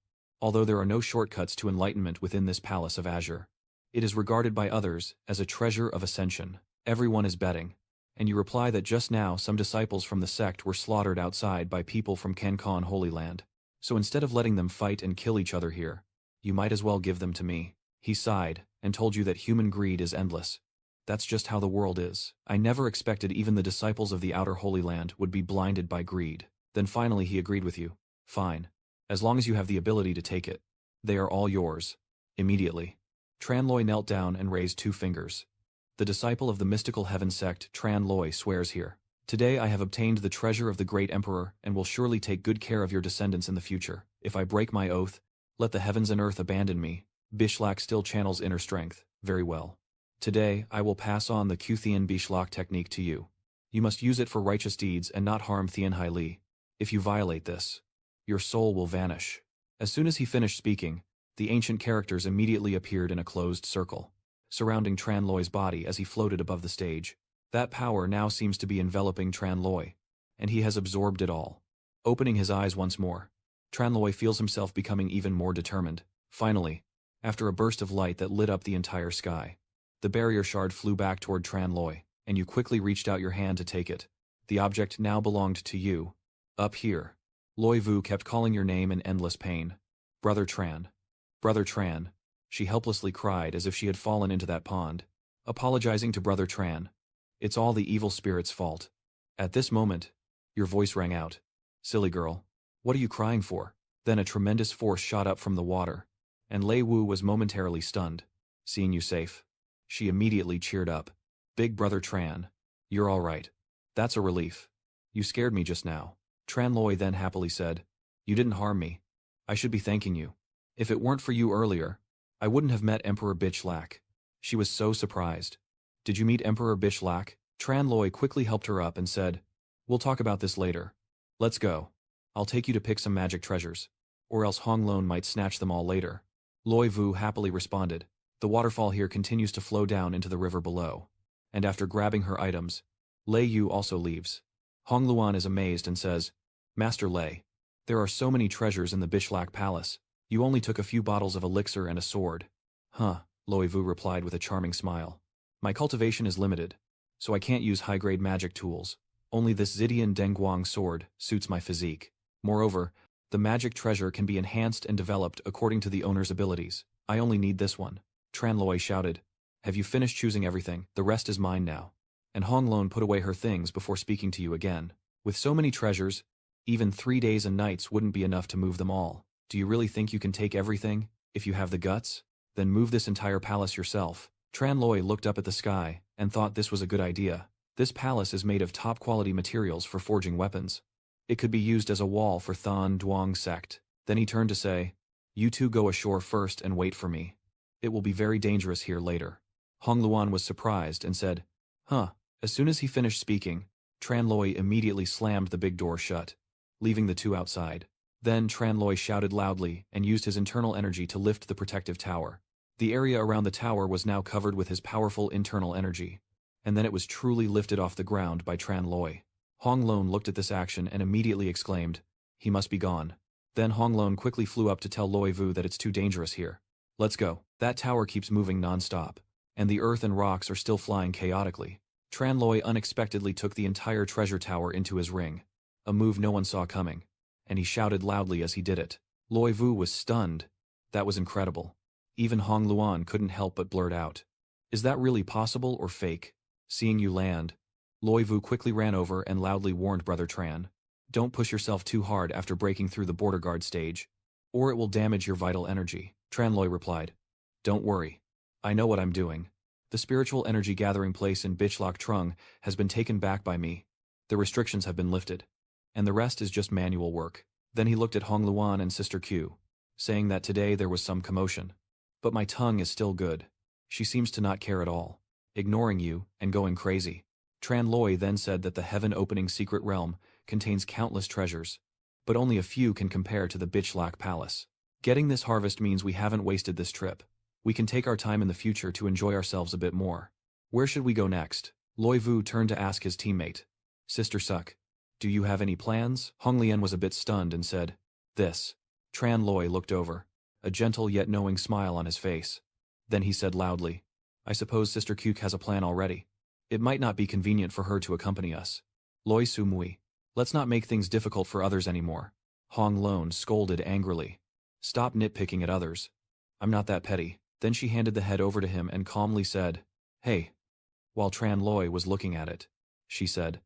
Although there are no shortcuts to enlightenment within this palace of azure, it is regarded by others as a treasure of ascension. Everyone is betting, and you reply that just now some disciples from the sect were slaughtered outside by people from Kankan Holy Land. So instead of letting them fight and kill each other here, you might as well give them to me. He sighed and told you that human greed is endless. That's just how the world is. I never expected even the disciples of the outer Holy Land would be blinded by greed. Then finally he agreed with you. Fine. As long as you have the ability to take it. They are all yours. Immediately. Tran Loi knelt down and raised 2 fingers. The disciple of the mystical heaven sect Tran Loi swears here. Today I have obtained the treasure of the great emperor and will surely take good care of your descendants in the future. If I break my oath, let the heavens and earth abandon me. Bishlak still channels inner strength. Very well. Today, I will pass on the Kuthian Bishlak technique to you. You must use it for righteous deeds and not harm Thien Hai Li. If you violate this, your soul will vanish. As soon as he finished speaking, the ancient characters immediately appeared in a closed circle, surrounding Tran Loi's body as he floated above the stage. That power now seems to be enveloping Tran Loi, and he has absorbed it all. Opening his eyes once more, Tran Loi feels himself becoming even more determined. Finally, after a burst of light that lit up the entire sky, the barrier shard flew back toward Tran Loi, and you quickly reached out your hand to take it. The object now belonged to you. Up here. Loi Vu kept calling your name in endless pain. Brother Tran. Brother Tran. She helplessly cried as if she had fallen into that pond, apologizing to Brother Tran. It's all the evil spirit's fault. At this moment, your voice rang out. Silly girl. What are you crying for? Then a tremendous force shot up from the water, and Lei Wu was momentarily stunned. Seeing you safe, she immediately cheered up. Big Brother Tran. You're all right. That's a relief. You scared me just now. Tran Loi then happily said, "You didn't harm me. I should be thanking you. If it weren't for you earlier, I wouldn't have met Emperor Bitch Lack." She was so surprised. "Did you meet Emperor Bitch Lack?" Tran Loi quickly helped her up and said, "We'll talk about this later. Let's go. I'll take you to pick some magic treasures. Or else Hong Lon might snatch them all later." Loi Vu happily responded. The waterfall here continues to flow down into the river below. And after grabbing her items, Lei Yu also leaves. Hong Luan is amazed and says, "Master Lei, there are so many treasures in the Bishlak Palace. You only took a few bottles of elixir and a sword." "Huh," Loi Vu replied with a charming smile. "My cultivation is limited, so I can't use high-grade magic tools. Only this Zidian Dengguang sword suits my physique. Moreover, the magic treasure can be enhanced and developed according to the owner's abilities. I only need this one." Tran Loi shouted, "Have you finished choosing everything? The rest is mine now." And Hong Lon put away her things before speaking to you again. "With so many treasures, even 3 days and nights wouldn't be enough to move them all. Do you really think you can take everything? If you have the guts, then move this entire palace yourself." Tran Loi looked up at the sky and thought this was a good idea. This palace is made of top-quality materials for forging weapons. It could be used as a wall for Than Duong sect. Then he turned to say, "You two go ashore first and wait for me. It will be very dangerous here later." Hong Luan was surprised and said, "Huh." As soon as he finished speaking, Tran Loi immediately slammed the big door shut, leaving the two outside. Then Tran Loi shouted loudly and used his internal energy to lift the protective tower. The area around the tower was now covered with his powerful internal energy, and then it was truly lifted off the ground by Tran Loi. Hong Lon looked at this action and immediately exclaimed, "He must be gone." Then Hong Lon quickly flew up to tell Loi Vu that it's too dangerous here. "Let's go." That tower keeps moving non-stop, and the earth and rocks are still flying chaotically. Tran Loi unexpectedly took the entire treasure tower into his ring, a move no one saw coming, and he shouted loudly as he did it. Loi Vu was stunned. That was incredible. Even Hong Luan couldn't help but blurt out, "Is that really possible or fake?" Seeing you land, Loi Vu quickly ran over and loudly warned Brother Tran, "Don't push yourself too hard after breaking through the border guard stage, or it will damage your vital energy." Tran Loi replied, "Don't worry. I know what I'm doing. The spiritual energy gathering place in Bichlok Trung has been taken back by me. The restrictions have been lifted, and the rest is just manual work." Then he looked at Hong Luan and Sister Q, saying that today there was some commotion. "But my tongue is still good. She seems to not care at all, ignoring you and going crazy." Tran Loi then said that the heaven-opening secret realm contains countless treasures, but only a few can compare to the Bichlak Palace. Getting this harvest means we haven't wasted this trip. We can take our time in the future to enjoy ourselves a bit more. Where should we go next? Loi Vu turned to ask his teammate, "Sister Suk, do you have any plans?" Hong Lian was a bit stunned and said, "This." Tran Loi looked over, a gentle yet knowing smile on his face. Then he said loudly, "I suppose Sister Kuk has a plan already. It might not be convenient for her to accompany us. Loi Su Mui, let's not make things difficult for others anymore." Hong Lon scolded angrily, "Stop nitpicking at others. I'm not that petty." Then she handed the head over to him and calmly said, "Hey." While Tran Loi was looking at it, she said,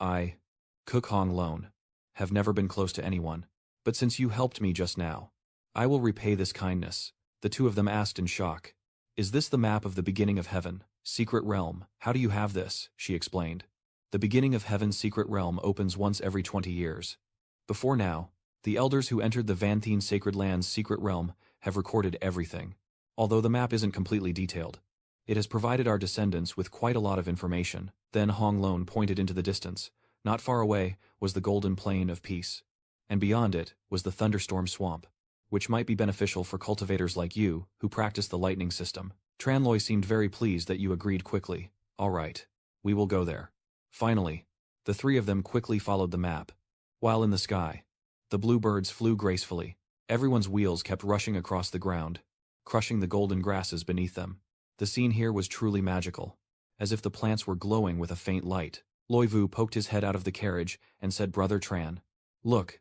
"I, Cook Hong Lon, have never been close to anyone, but since you helped me just now, I will repay this kindness." The two of them asked in shock, "Is this the map of the beginning of heaven, secret realm? How do you have this?" She explained, "The beginning of heaven's secret realm opens once every 20 years. Before now, the elders who entered the Vanthene Sacred Land's secret realm have recorded everything. Although the map isn't completely detailed, it has provided our descendants with quite a lot of information." Then Hong Lon pointed into the distance. Not far away was the Golden Plain of Peace, and beyond it was the Thunderstorm Swamp, which might be beneficial for cultivators like you who practice the lightning system. Tran Loi seemed very pleased that you agreed quickly. "All right, we will go there." Finally, the three of them quickly followed the map. While in the sky, the bluebirds flew gracefully. Everyone's wheels kept rushing across the ground, crushing the golden grasses beneath them. The scene here was truly magical, as if the plants were glowing with a faint light. Loi Vu poked his head out of the carriage and said, "Brother Tran, look,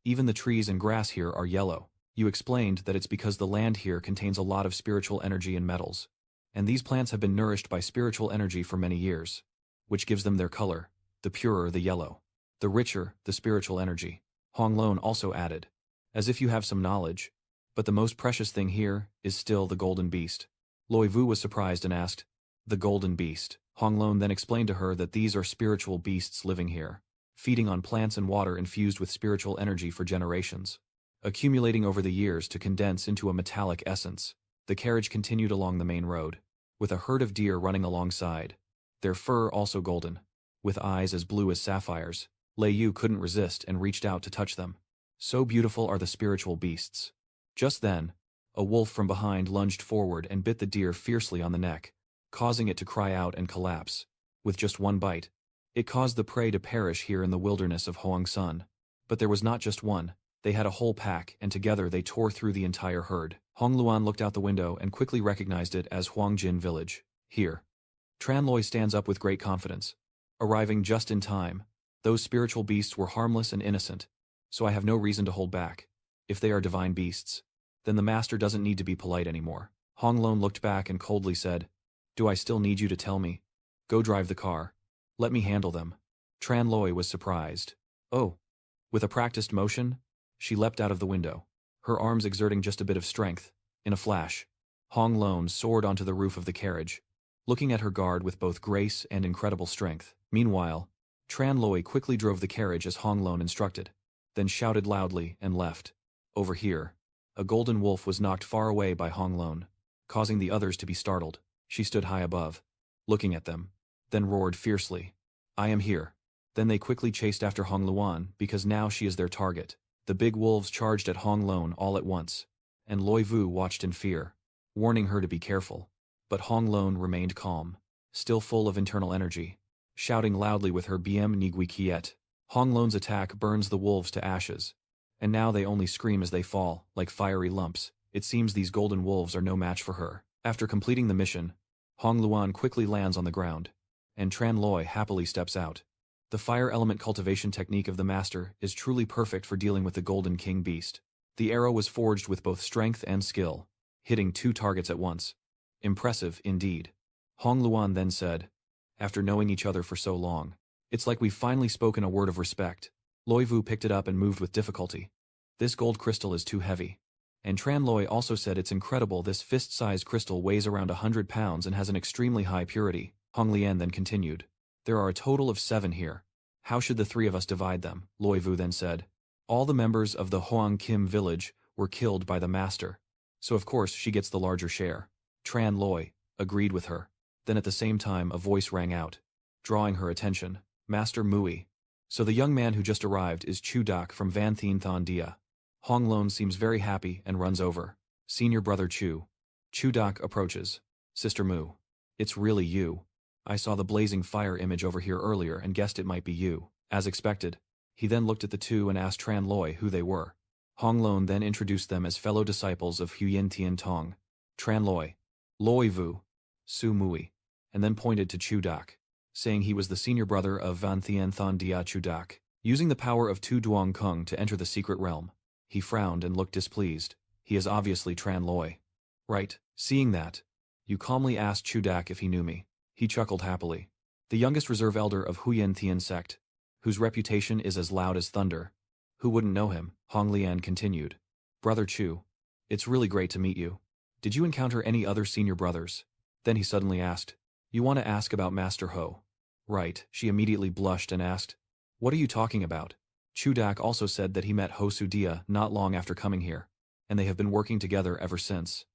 even the trees and grass here are yellow. You explained that it's because the land here contains a lot of spiritual energy and metals, and these plants have been nourished by spiritual energy for many years, which gives them their color, the purer the yellow, the richer the spiritual energy." Hong Lon also added, "As if you have some knowledge. But the most precious thing here is still the golden beast." Loi Vu was surprised and asked, "The golden beast?" Hong Lon then explained to her that these are spiritual beasts living here, feeding on plants and water infused with spiritual energy for generations, accumulating over the years to condense into a metallic essence. The carriage continued along the main road, with a herd of deer running alongside, their fur also golden, with eyes as blue as sapphires. Lei Yu couldn't resist and reached out to touch them. So beautiful are the spiritual beasts. Just then, a wolf from behind lunged forward and bit the deer fiercely on the neck, causing it to cry out and collapse. With just one bite, it caused the prey to perish here in the wilderness of Hoangsun. But there was not just one, they had a whole pack, and together they tore through the entire herd. Hong Luan looked out the window and quickly recognized it as Huangjin village. Here. Tran Loi stands up with great confidence. Arriving just in time. Those spiritual beasts were harmless and innocent, so I have no reason to hold back. If they are divine beasts, then the master doesn't need to be polite anymore. Hong Lon looked back and coldly said, "Do I still need you to tell me? Go drive the car. Let me handle them." Tran Loi was surprised. Oh. With a practiced motion, she leapt out of the window, her arms exerting just a bit of strength. In a flash, Hong Lon soared onto the roof of the carriage, looking at her guard with both grace and incredible strength. Meanwhile, Tran Loi quickly drove the carriage as Hong Lon instructed, then shouted loudly and left. Over here, a golden wolf was knocked far away by Hong Lon, causing the others to be startled. She stood high above, looking at them, then roared fiercely, "I am here." Then they quickly chased after Hong Luan because now she is their target. The big wolves charged at Hong Lon all at once, and Loi Vu watched in fear, warning her to be careful. But Hong Lon remained calm, still full of internal energy, shouting loudly with her Biem Nigui Kiet. Hong Lon's attack burns the wolves to ashes, and now they only scream as they fall, like fiery lumps. It seems these golden wolves are no match for her. After completing the mission, Hong Luan quickly lands on the ground, and Tran Loi happily steps out. The fire element cultivation technique of the master is truly perfect for dealing with the Golden King beast. The arrow was forged with both strength and skill, hitting 2 targets at once. Impressive, indeed. Hong Luan then said, after knowing each other for so long, "It's like we've finally spoken a word of respect." Loi Vu picked it up and moved with difficulty. "This gold crystal is too heavy." And Tran Loi also said, "It's incredible, this fist-sized crystal weighs around 100 pounds and has an extremely high purity." Hong Lian then continued, "There are a total of 7 here. How should the 3 of us divide them?" Loi Vu then said, "All the members of the Hoang Kim village were killed by the master, so of course she gets the larger share." Tran Loi agreed with her. Then at the same time a voice rang out, drawing her attention. "Master Mui. So the young man who just arrived is Chu Dak from Van Thien Thon Dia." Hong Lon seems very happy and runs over. "Senior brother Chu." Chu Dak approaches. "Sister Mu. It's really you. I saw the blazing fire image over here earlier and guessed it might be you." As expected, he then looked at the 2 and asked Tran Loi who they were. Hong Lon then introduced them as fellow disciples of Huyen Tien Tong. Tran Loi, Loi Vu, Su Mui, and then pointed to Chu Dak, saying he was the senior brother of Van Thien Thon Dia Chu Dak. Using the power of Tu Duong Kung to enter the secret realm, he frowned and looked displeased. He is obviously Tran Loi. "Right." Seeing that, you calmly asked Chu Dak if he knew me. He chuckled happily. "The youngest reserve elder of Huyen Tien sect, whose reputation is as loud as thunder. Who wouldn't know him?" Hong Lian continued. "Brother Chu, it's really great to meet you. Did you encounter any other senior brothers?" Then he suddenly asked, "You want to ask about Master Ho?" "Right." She immediately blushed and asked, "What are you talking about?" Chu Dak also said that he met Ho Su Dia not long after coming here, and they have been working together ever since.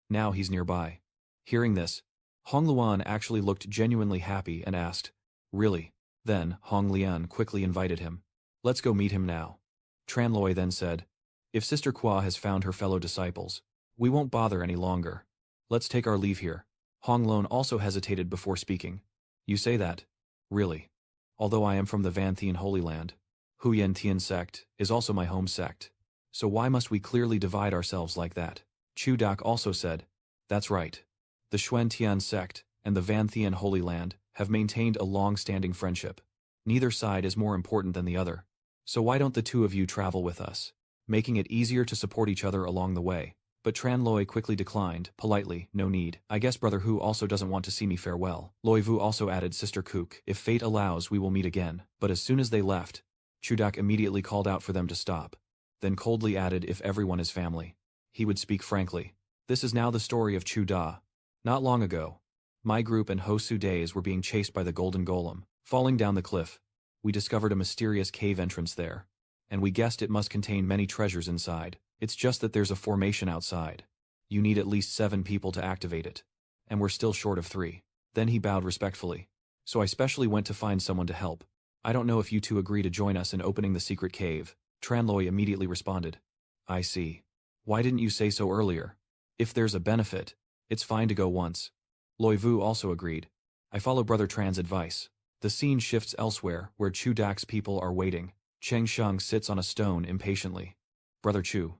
Now he's nearby. Hearing this, Hong Luan actually looked genuinely happy and asked, "Really?" Then Hong Lian quickly invited him. "Let's go meet him now." Tran Loi then said, "If Sister Kwa has found her fellow disciples, we won't bother any longer. Let's take our leave here." Hong Lon also hesitated before speaking. "You say that? Really? Although I am from the Van Thien Holy Land, Huyen Tien sect is also my home sect. So why must we clearly divide ourselves like that?" Chu Dak also said, "That's right. The Xuan Tian sect and the Van Thien Holy Land have maintained a long-standing friendship. Neither side is more important than the other. So why don't the 2 of you travel with us, making it easier to support each other along the way?" But Tran Loi quickly declined, politely, "No need. I guess Brother Hu also doesn't want to see me farewell." Loi Vu also added, "Sister Kook, if fate allows we will meet again." But as soon as they left, Chu Dak immediately called out for them to stop, then coldly added, "If everyone is family." He would speak frankly. This is now the story of Chu Da. Not long ago, my group and Ho Su Days were being chased by the Golden Golem. Falling down the cliff, We discovered a mysterious cave entrance there. And we guessed it must contain many treasures inside. It's just that there's a formation outside. You need at least 7 people to activate it. And we're still short of 3. Then he bowed respectfully. So I specially went to find someone to help. I don't know if you two agree to join us in opening the secret cave. Tranloi immediately responded. I see. Why didn't you say so earlier? If there's a benefit, it's fine to go once. Loi Vu also agreed. I follow Brother Tran's advice. The scene shifts elsewhere, where Chu Dak's people are waiting. Cheng Sheng sits on a stone impatiently. Brother Chu.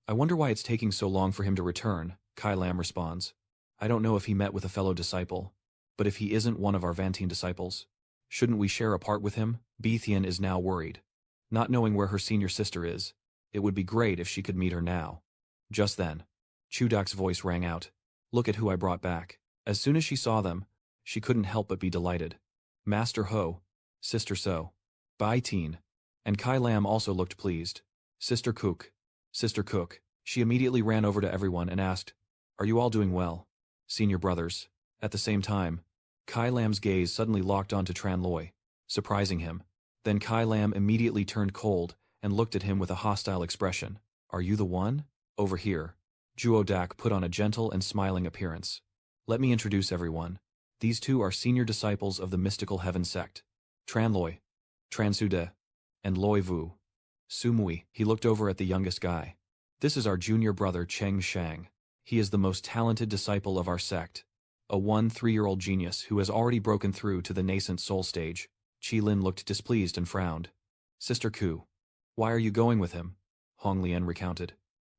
I wonder why it's taking so long for him to return, Kai Lam responds. I don't know if he met with a fellow disciple. But if he isn't one of our Vantine disciples, shouldn't we share a part with him? Bethian is now worried. Not knowing where her senior sister is, it would be great if she could meet her now. Just then, Chu Dak's voice rang out. Look at who I brought back. As soon as she saw them, she couldn't help but be delighted. Master Ho, Sister So, Bai Teen, and Kai Lam also looked pleased. Sister Cook. She immediately ran over to everyone and asked, Are you all doing well? Senior brothers. At the same time, Kai Lam's gaze suddenly locked onto Tran Loi, surprising him. Then Kai Lam immediately turned cold and looked at him with a hostile expression. Are you the one? Over here. Juo Dak put on a gentle and smiling appearance. Let me introduce everyone. These two are senior disciples of the mystical heaven sect. Tran Loi, Tran Sude, and Loi Vu. Sumui, he looked over at the youngest guy. This is our junior brother Cheng Shang. He is the most talented disciple of our sect. A 3-year-old genius who has already broken through to the nascent soul stage. Qi Lin looked displeased and frowned. Sister Ku. Why are you going with him? Hong Lian recounted.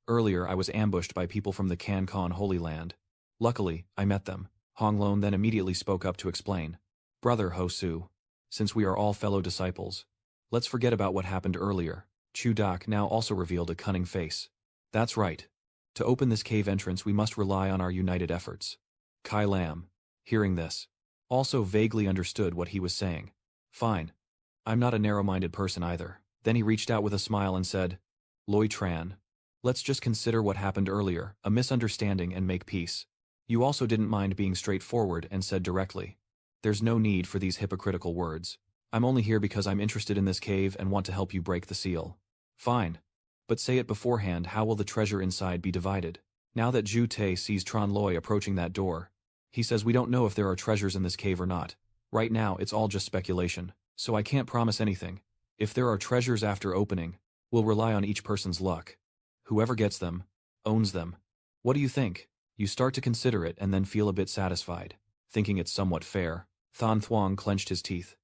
Earlier I was ambushed by people from the Cancan Holy Land. Luckily, I met them. Hong Lon then immediately spoke up to explain. Brother Ho Su. Since we are all fellow disciples, let's forget about what happened earlier. Chu Dak now also revealed a cunning face. That's right. To open this cave entrance we must rely on our united efforts. Kai Lam, hearing this, also vaguely understood what he was saying. Fine. I'm not a narrow-minded person either. Then he reached out with a smile and said, Loi Tran, let's just consider what happened earlier, a misunderstanding, and make peace. You also didn't mind being straightforward and said directly. There's no need for these hypocritical words. I'm only here because I'm interested in this cave and want to help you break the seal. Fine. But say it beforehand, how will the treasure inside be divided? Now that Zhu Te sees Tran Loi approaching that door, he says we don't know if there are treasures in this cave or not. Right now it's all just speculation, so I can't promise anything. If there are treasures after opening, we'll rely on each person's luck. Whoever gets them, owns them. What do you think? You start to consider it and then feel a bit satisfied, thinking it's somewhat fair. Than Thuong clenched his teeth.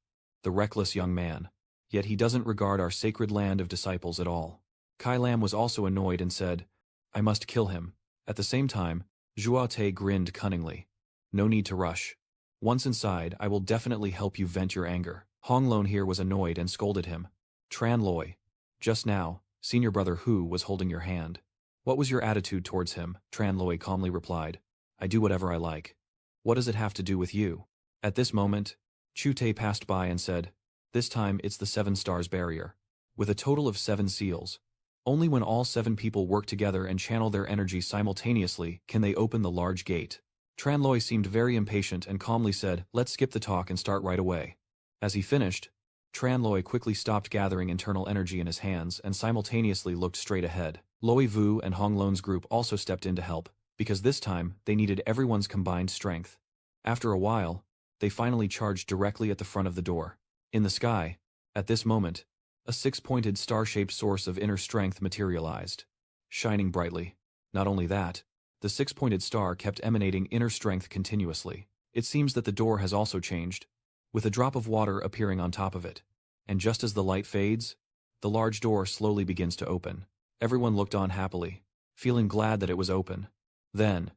The reckless young man. Yet he doesn't regard our sacred land of disciples at all. Kai Lam was also annoyed and said, I must kill him. At the same time, Zhuo Te grinned cunningly. No need to rush. Once inside, I will definitely help you vent your anger. Hong Lon here was annoyed and scolded him. Tran Loi. Just now, senior brother Hu was holding your hand. What was your attitude towards him? Tran Loi calmly replied. I do whatever I like. What does it have to do with you? At this moment, Chu Te passed by and said, This time it's the 7 stars barrier. With a total of 7 seals. Only when all 7 people work together and channel their energy simultaneously can they open the large gate. Tran Loi seemed very impatient and calmly said, Let's skip the talk and start right away. As he finished, Tran Loi quickly stopped gathering internal energy in his hands and simultaneously looked straight ahead. Loi Vu and Hong Lon's group also stepped in to help, because this time they needed everyone's combined strength. After a while, they finally charged directly at the front of the door. In the sky, at this moment, a 6-pointed star-shaped source of inner strength materialized, shining brightly. Not only that, the 6-pointed star kept emanating inner strength continuously. It seems that the door has also changed, with a drop of water appearing on top of it. And just as the light fades, the large door slowly begins to open. Everyone looked on happily, feeling glad that it was open. Then,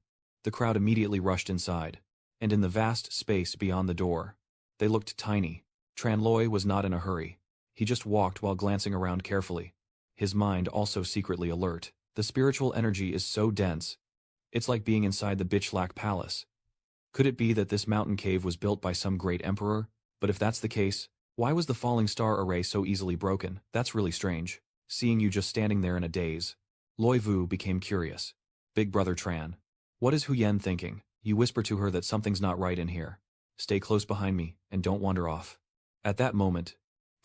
the crowd immediately rushed inside, and in the vast space beyond the door, they looked tiny. Tran Loi was not in a hurry. He just walked while glancing around carefully, his mind also secretly alert. The spiritual energy is so dense, it's like being inside the Bichlak Palace. Could it be that this mountain cave was built by some great emperor? But if that's the case, why was the falling star array so easily broken? That's really strange. Seeing you just standing there in a daze, Loi Vu became curious. Big brother Tran. What is Hu Yen thinking? You whisper to her that something's not right in here. Stay close behind me, and don't wander off. At that moment,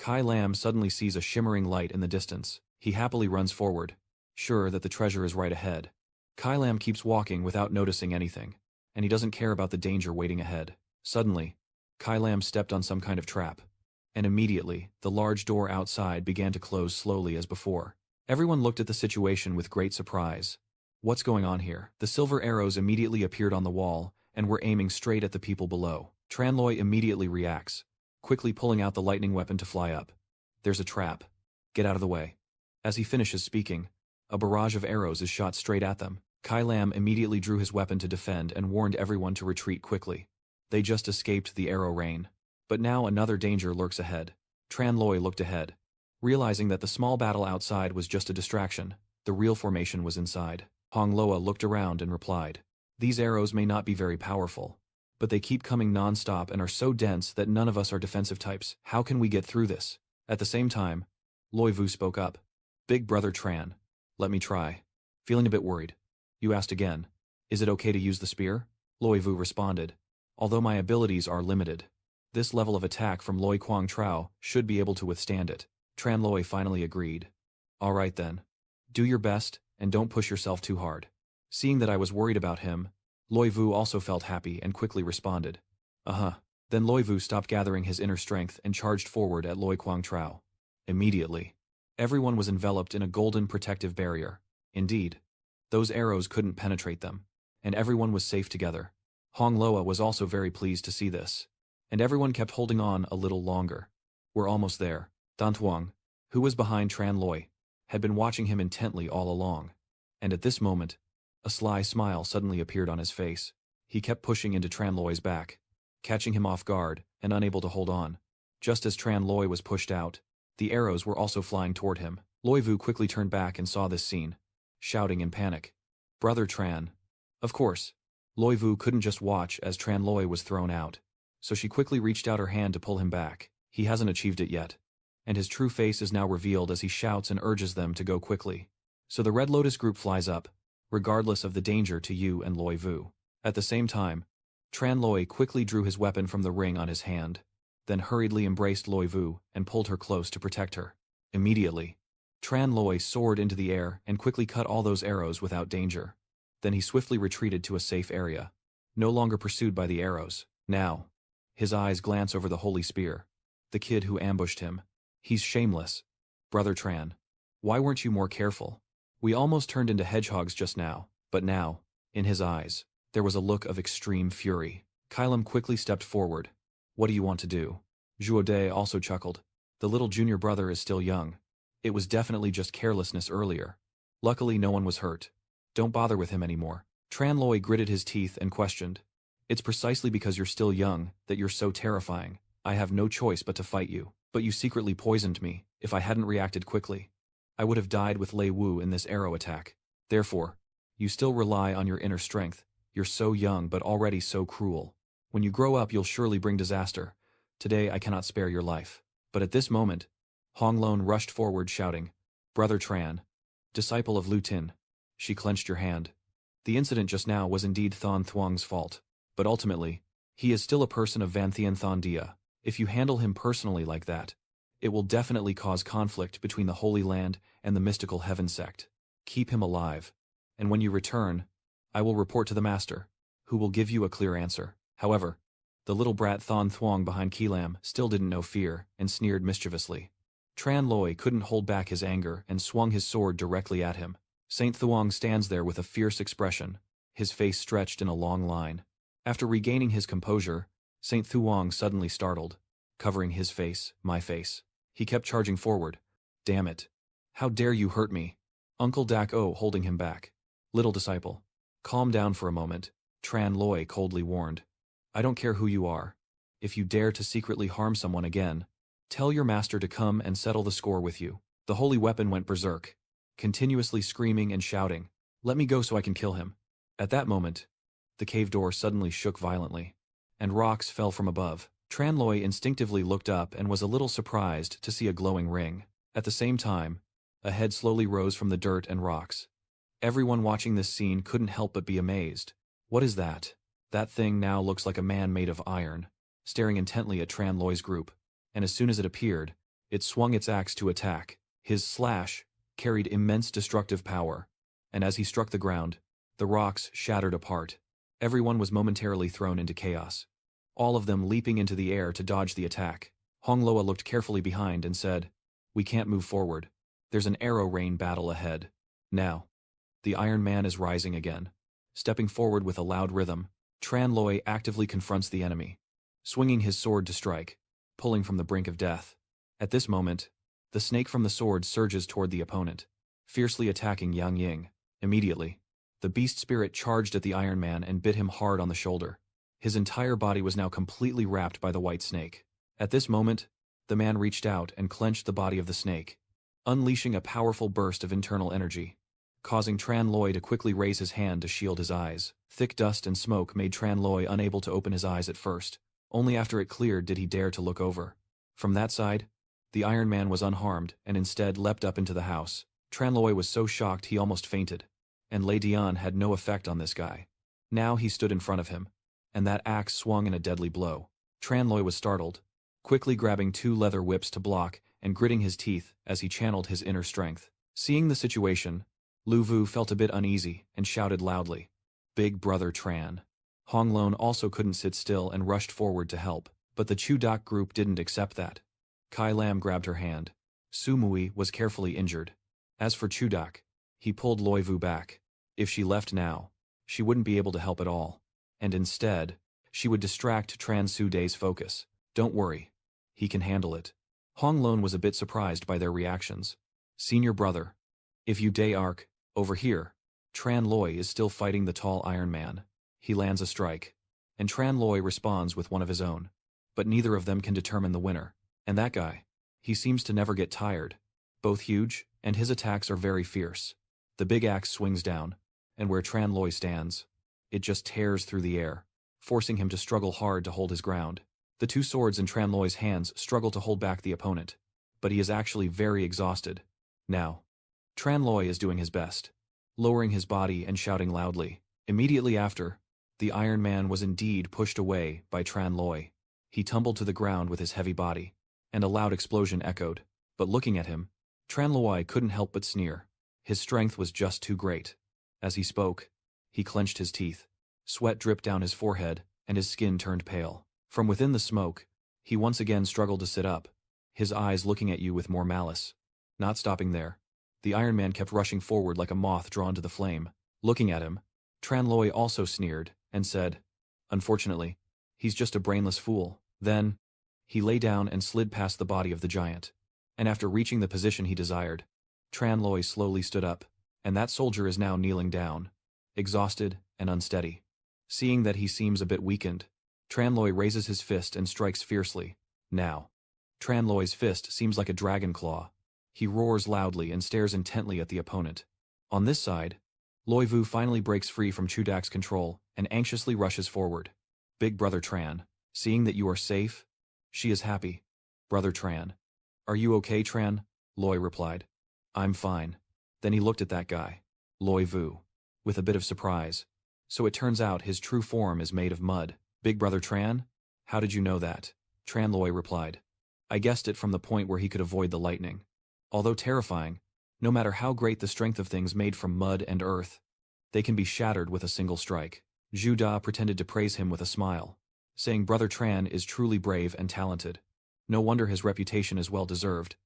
Kai Lam suddenly sees a shimmering light in the distance. He happily runs forward, sure that the treasure is right ahead. Kai Lam keeps walking without noticing anything, and he doesn't care about the danger waiting ahead. Suddenly, Kai Lam stepped on some kind of trap, and immediately, the large door outside began to close slowly as before. Everyone looked at the situation with great surprise. What's going on here? The silver arrows immediately appeared on the wall, and were aiming straight at the people below. Tranloi immediately reacts, quickly pulling out the lightning weapon to fly up. There's a trap. Get out of the way. As he finishes speaking, a barrage of arrows is shot straight at them. Kai Lam immediately drew his weapon to defend and warned everyone to retreat quickly. They just escaped the arrow rain. But now another danger lurks ahead. Tranloi looked ahead, realizing that the small battle outside was just a distraction. The real formation was inside. Hong Loa looked around and replied, "These arrows may not be very powerful, but they keep coming non-stop and are so dense that none of us are defensive types. How can we get through this?" At the same time, Loi Vu spoke up. "Big brother Tran, let me try." Feeling a bit worried, you asked again, "Is it okay to use the spear?" Loi Vu responded, "Although my abilities are limited, this level of attack from Loi Quang Trao should be able to withstand it." Tran Loi finally agreed. "All right then. Do your best, and don't push yourself too hard." Seeing that I was worried about him, Loi Vu also felt happy and quickly responded, "Uh-huh." Then Loi Vu stopped gathering his inner strength and charged forward at Loi Quang Trao. Immediately, everyone was enveloped in a golden protective barrier. Indeed, those arrows couldn't penetrate them, and everyone was safe together. Hong Loa was also very pleased to see this, and everyone kept holding on a little longer. "We're almost there." Dan Tuong, who was behind Tran Loi, had been watching him intently all along, and at this moment, a sly smile suddenly appeared on his face. He kept pushing into Tran Loi's back, catching him off guard and unable to hold on. Just as Tran Loi was pushed out, the arrows were also flying toward him. Loi Vu quickly turned back and saw this scene, shouting in panic, "Brother Tran." Of course, Loi Vu couldn't just watch as Tran Loi was thrown out, so she quickly reached out her hand to pull him back. He hasn't achieved it yet, and his true face is now revealed as he shouts and urges them to go quickly. So the Red Lotus group flies up, regardless of the danger to you and Loi Vu. At the same time, Tran Loi quickly drew his weapon from the ring on his hand, then hurriedly embraced Loi Vu and pulled her close to protect her. Immediately, Tran Loi soared into the air and quickly cut all those arrows without danger. Then he swiftly retreated to a safe area, no longer pursued by the arrows. Now, his eyes glance over the holy spear. The kid who ambushed him. He's shameless. Brother Tran, why weren't you more careful? We almost turned into hedgehogs just now. But now, in his eyes, there was a look of extreme fury. Kailam quickly stepped forward. "What do you want to do?" Zhuode also chuckled. "The little junior brother is still young. It was definitely just carelessness earlier. Luckily no one was hurt. Don't bother with him anymore." Tran Loi gritted his teeth and questioned, "It's precisely because you're still young that you're so terrifying. I have no choice but to fight you. But you secretly poisoned me. If I hadn't reacted quickly, I would have died with Lei Wu in this arrow attack. Therefore, you still rely on your inner strength. You're so young but already so cruel. When you grow up you'll surely bring disaster. Today I cannot spare your life." But at this moment, Hong Lon rushed forward shouting, "Brother Tran, disciple of Lu Tin." She clenched her hand. The incident just now was indeed Thon Thuong's fault, but ultimately, he is still a person of Van Thien Thon Dia. If you handle him personally like that, it will definitely cause conflict between the Holy Land and the mystical Heaven sect. Keep him alive, and when you return, I will report to the Master, who will give you a clear answer. However, the little brat Thon Thuong behind Kelam still didn't know fear and sneered mischievously. Tran Loi couldn't hold back his anger and swung his sword directly at him. Saint Thuong stands there with a fierce expression, his face stretched in a long line. After regaining his composure, Saint Thuong suddenly startled, covering his face, my face. He kept charging forward. "Damn it. How dare you hurt me?" Uncle Dak O holding him back. "Little disciple, calm down for a moment," Tran Loi coldly warned. "I don't care who you are. If you dare to secretly harm someone again, tell your master to come and settle the score with you." The holy weapon went berserk, continuously screaming and shouting, "Let me go so I can kill him." At that moment, the cave door suddenly shook violently, and rocks fell from above. Tran Loi instinctively looked up and was a little surprised to see a glowing ring. At the same time, a head slowly rose from the dirt and rocks. Everyone watching this scene couldn't help but be amazed. "What is that?" That thing now looks like a man made of iron, staring intently at Tran Loi's group, and as soon as it appeared, It swung its axe to attack. His slash carried immense destructive power, and as he struck the ground, the rocks shattered apart. Everyone was momentarily thrown into chaos, all of them leaping into the air to dodge the attack. Hongloa looked carefully behind and said, "We can't move forward. There's an arrow rain battle ahead." Now, the Iron Man is rising again. Stepping forward with a loud rhythm, Tran Loi actively confronts the enemy, swinging his sword to strike, pulling from the brink of death. At this moment, the snake from the sword surges toward the opponent, fiercely attacking Yang Ying. Immediately, the beast spirit charged at the Iron Man and bit him hard on the shoulder. His entire body was now completely wrapped by the white snake. At this moment, the man reached out and clenched the body of the snake, unleashing a powerful burst of internal energy, causing Tran Loi to quickly raise his hand to shield his eyes. Thick dust and smoke made Tran Loi unable to open his eyes at first. Only after it cleared did he dare to look over. From that side, the Iron Man was unharmed and instead leapt up into the house. Tran Loi was so shocked he almost fainted, and Lei Dian had no effect on this guy. Now he stood in front of him, and that axe swung in a deadly blow. Tran Loi was startled, quickly grabbing 2 leather whips to block and gritting his teeth as he channeled his inner strength. Seeing the situation, Lu Vu felt a bit uneasy and shouted loudly, "Big brother Tran." Hong Lon also couldn't sit still and rushed forward to help, but the Chu Dak group didn't accept that. Kai Lam grabbed her hand. Su Mui was carefully injured. As for Chu Dak, he pulled Loi Vu back. If she left now, she wouldn't be able to help at all, and instead, she would distract Tran Su Day's focus. "Don't worry. He can handle it." Hong Lon was a bit surprised by their reactions. "Senior brother, if you day arc, over here." Tran Loi is still fighting the tall Iron Man. He lands a strike, and Tran Loi responds with one of his own. But neither of them can determine the winner. And that guy, he seems to never get tired. Both huge, and his attacks are very fierce. The big axe swings down, and where Tran Loi stands, it just tears through the air, forcing him to struggle hard to hold his ground. The 2 swords in Tran Loi's hands struggle to hold back the opponent, but he is actually very exhausted. Now, Tran Loi is doing his best, lowering his body and shouting loudly. Immediately after, the Iron Man was indeed pushed away by Tran Loi. He tumbled to the ground with his heavy body, and a loud explosion echoed. But looking at him, Tran Loi couldn't help but sneer. His strength was just too great. As he spoke, he clenched his teeth. Sweat dripped down his forehead, and his skin turned pale. From within the smoke, he once again struggled to sit up, his eyes looking at you with more malice. Not stopping there, the Iron Man kept rushing forward like a moth drawn to the flame. Looking at him, Tran Loi also sneered, and said, "Unfortunately, he's just a brainless fool." Then, he lay down and slid past the body of the giant. And after reaching the position he desired, Tran Loi slowly stood up, and that soldier is now kneeling down, exhausted and unsteady. Seeing that he seems a bit weakened, Tran Loi raises his fist and strikes fiercely. Now, Tran Loi's fist seems like a dragon claw. He roars loudly and stares intently at the opponent. On this side, Loi Vu finally breaks free from Chu Dak's control and anxiously rushes forward. "Big brother Tran, seeing that you are safe?" She is happy. "Brother Tran. Are you okay, Tran?" Loi replied. "I'm fine." Then he looked at that guy, Loi Vu, with a bit of surprise. So it turns out his true form is made of mud. "Big brother Tran? How did you know that?" Tran Loi replied. "I guessed it from the point where he could avoid the lightning. Although terrifying, no matter how great the strength of things made from mud and earth, they can be shattered with a single strike." Zhu Da pretended to praise him with a smile, saying Brother Tran is truly brave and talented. No wonder his reputation is well deserved.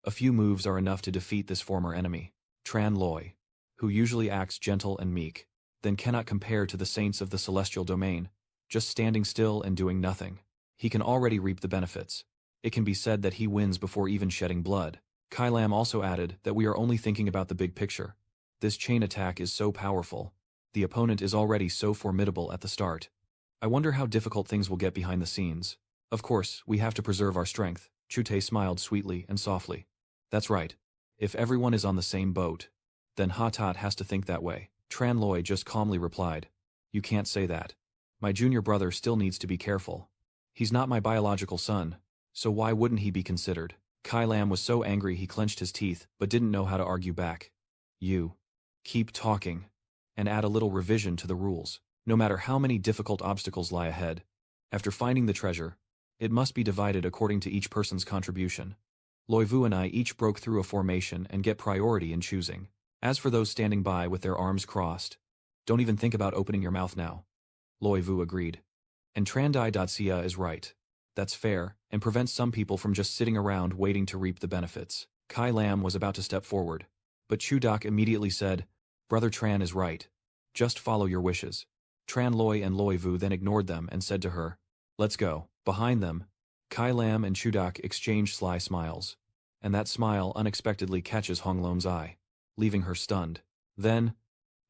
A few moves are enough to defeat this former enemy. Tran Loi, who usually acts gentle and meek, then cannot compare to the saints of the celestial domain, just standing still and doing nothing. He can already reap the benefits. It can be said that he wins before even shedding blood. Kai Lam also added that we are only thinking about the big picture. This chain attack is so powerful. The opponent is already so formidable at the start. I wonder how difficult things will get behind the scenes. Of course, we have to preserve our strength. Chute smiled sweetly and softly. That's right. If everyone is on the same boat, then Hatat has to think that way. Tran Loi just calmly replied. You can't say that. My junior brother still needs to be careful. He's not my biological son, so why wouldn't he be considered? Kai Lam was so angry he clenched his teeth but didn't know how to argue back. You keep talking and add a little revision to the rules. No matter how many difficult obstacles lie ahead, after finding the treasure, it must be divided according to each person's contribution. Loi Vu and I each broke through a formation and get priority in choosing. As for those standing by with their arms crossed, don't even think about opening your mouth now. Loi Vu agreed. And Trandai.cia is right. That's fair, and prevents some people from just sitting around waiting to reap the benefits. Kai Lam was about to step forward, but Chu Dak immediately said, Brother Tran is right. Just follow your wishes. Tran Loi and Loi Vu then ignored them and said to her, Let's go. Behind them, Kai Lam and Chu Dak exchange sly smiles, and that smile unexpectedly catches Hong Lon's eye, leaving her stunned. Then,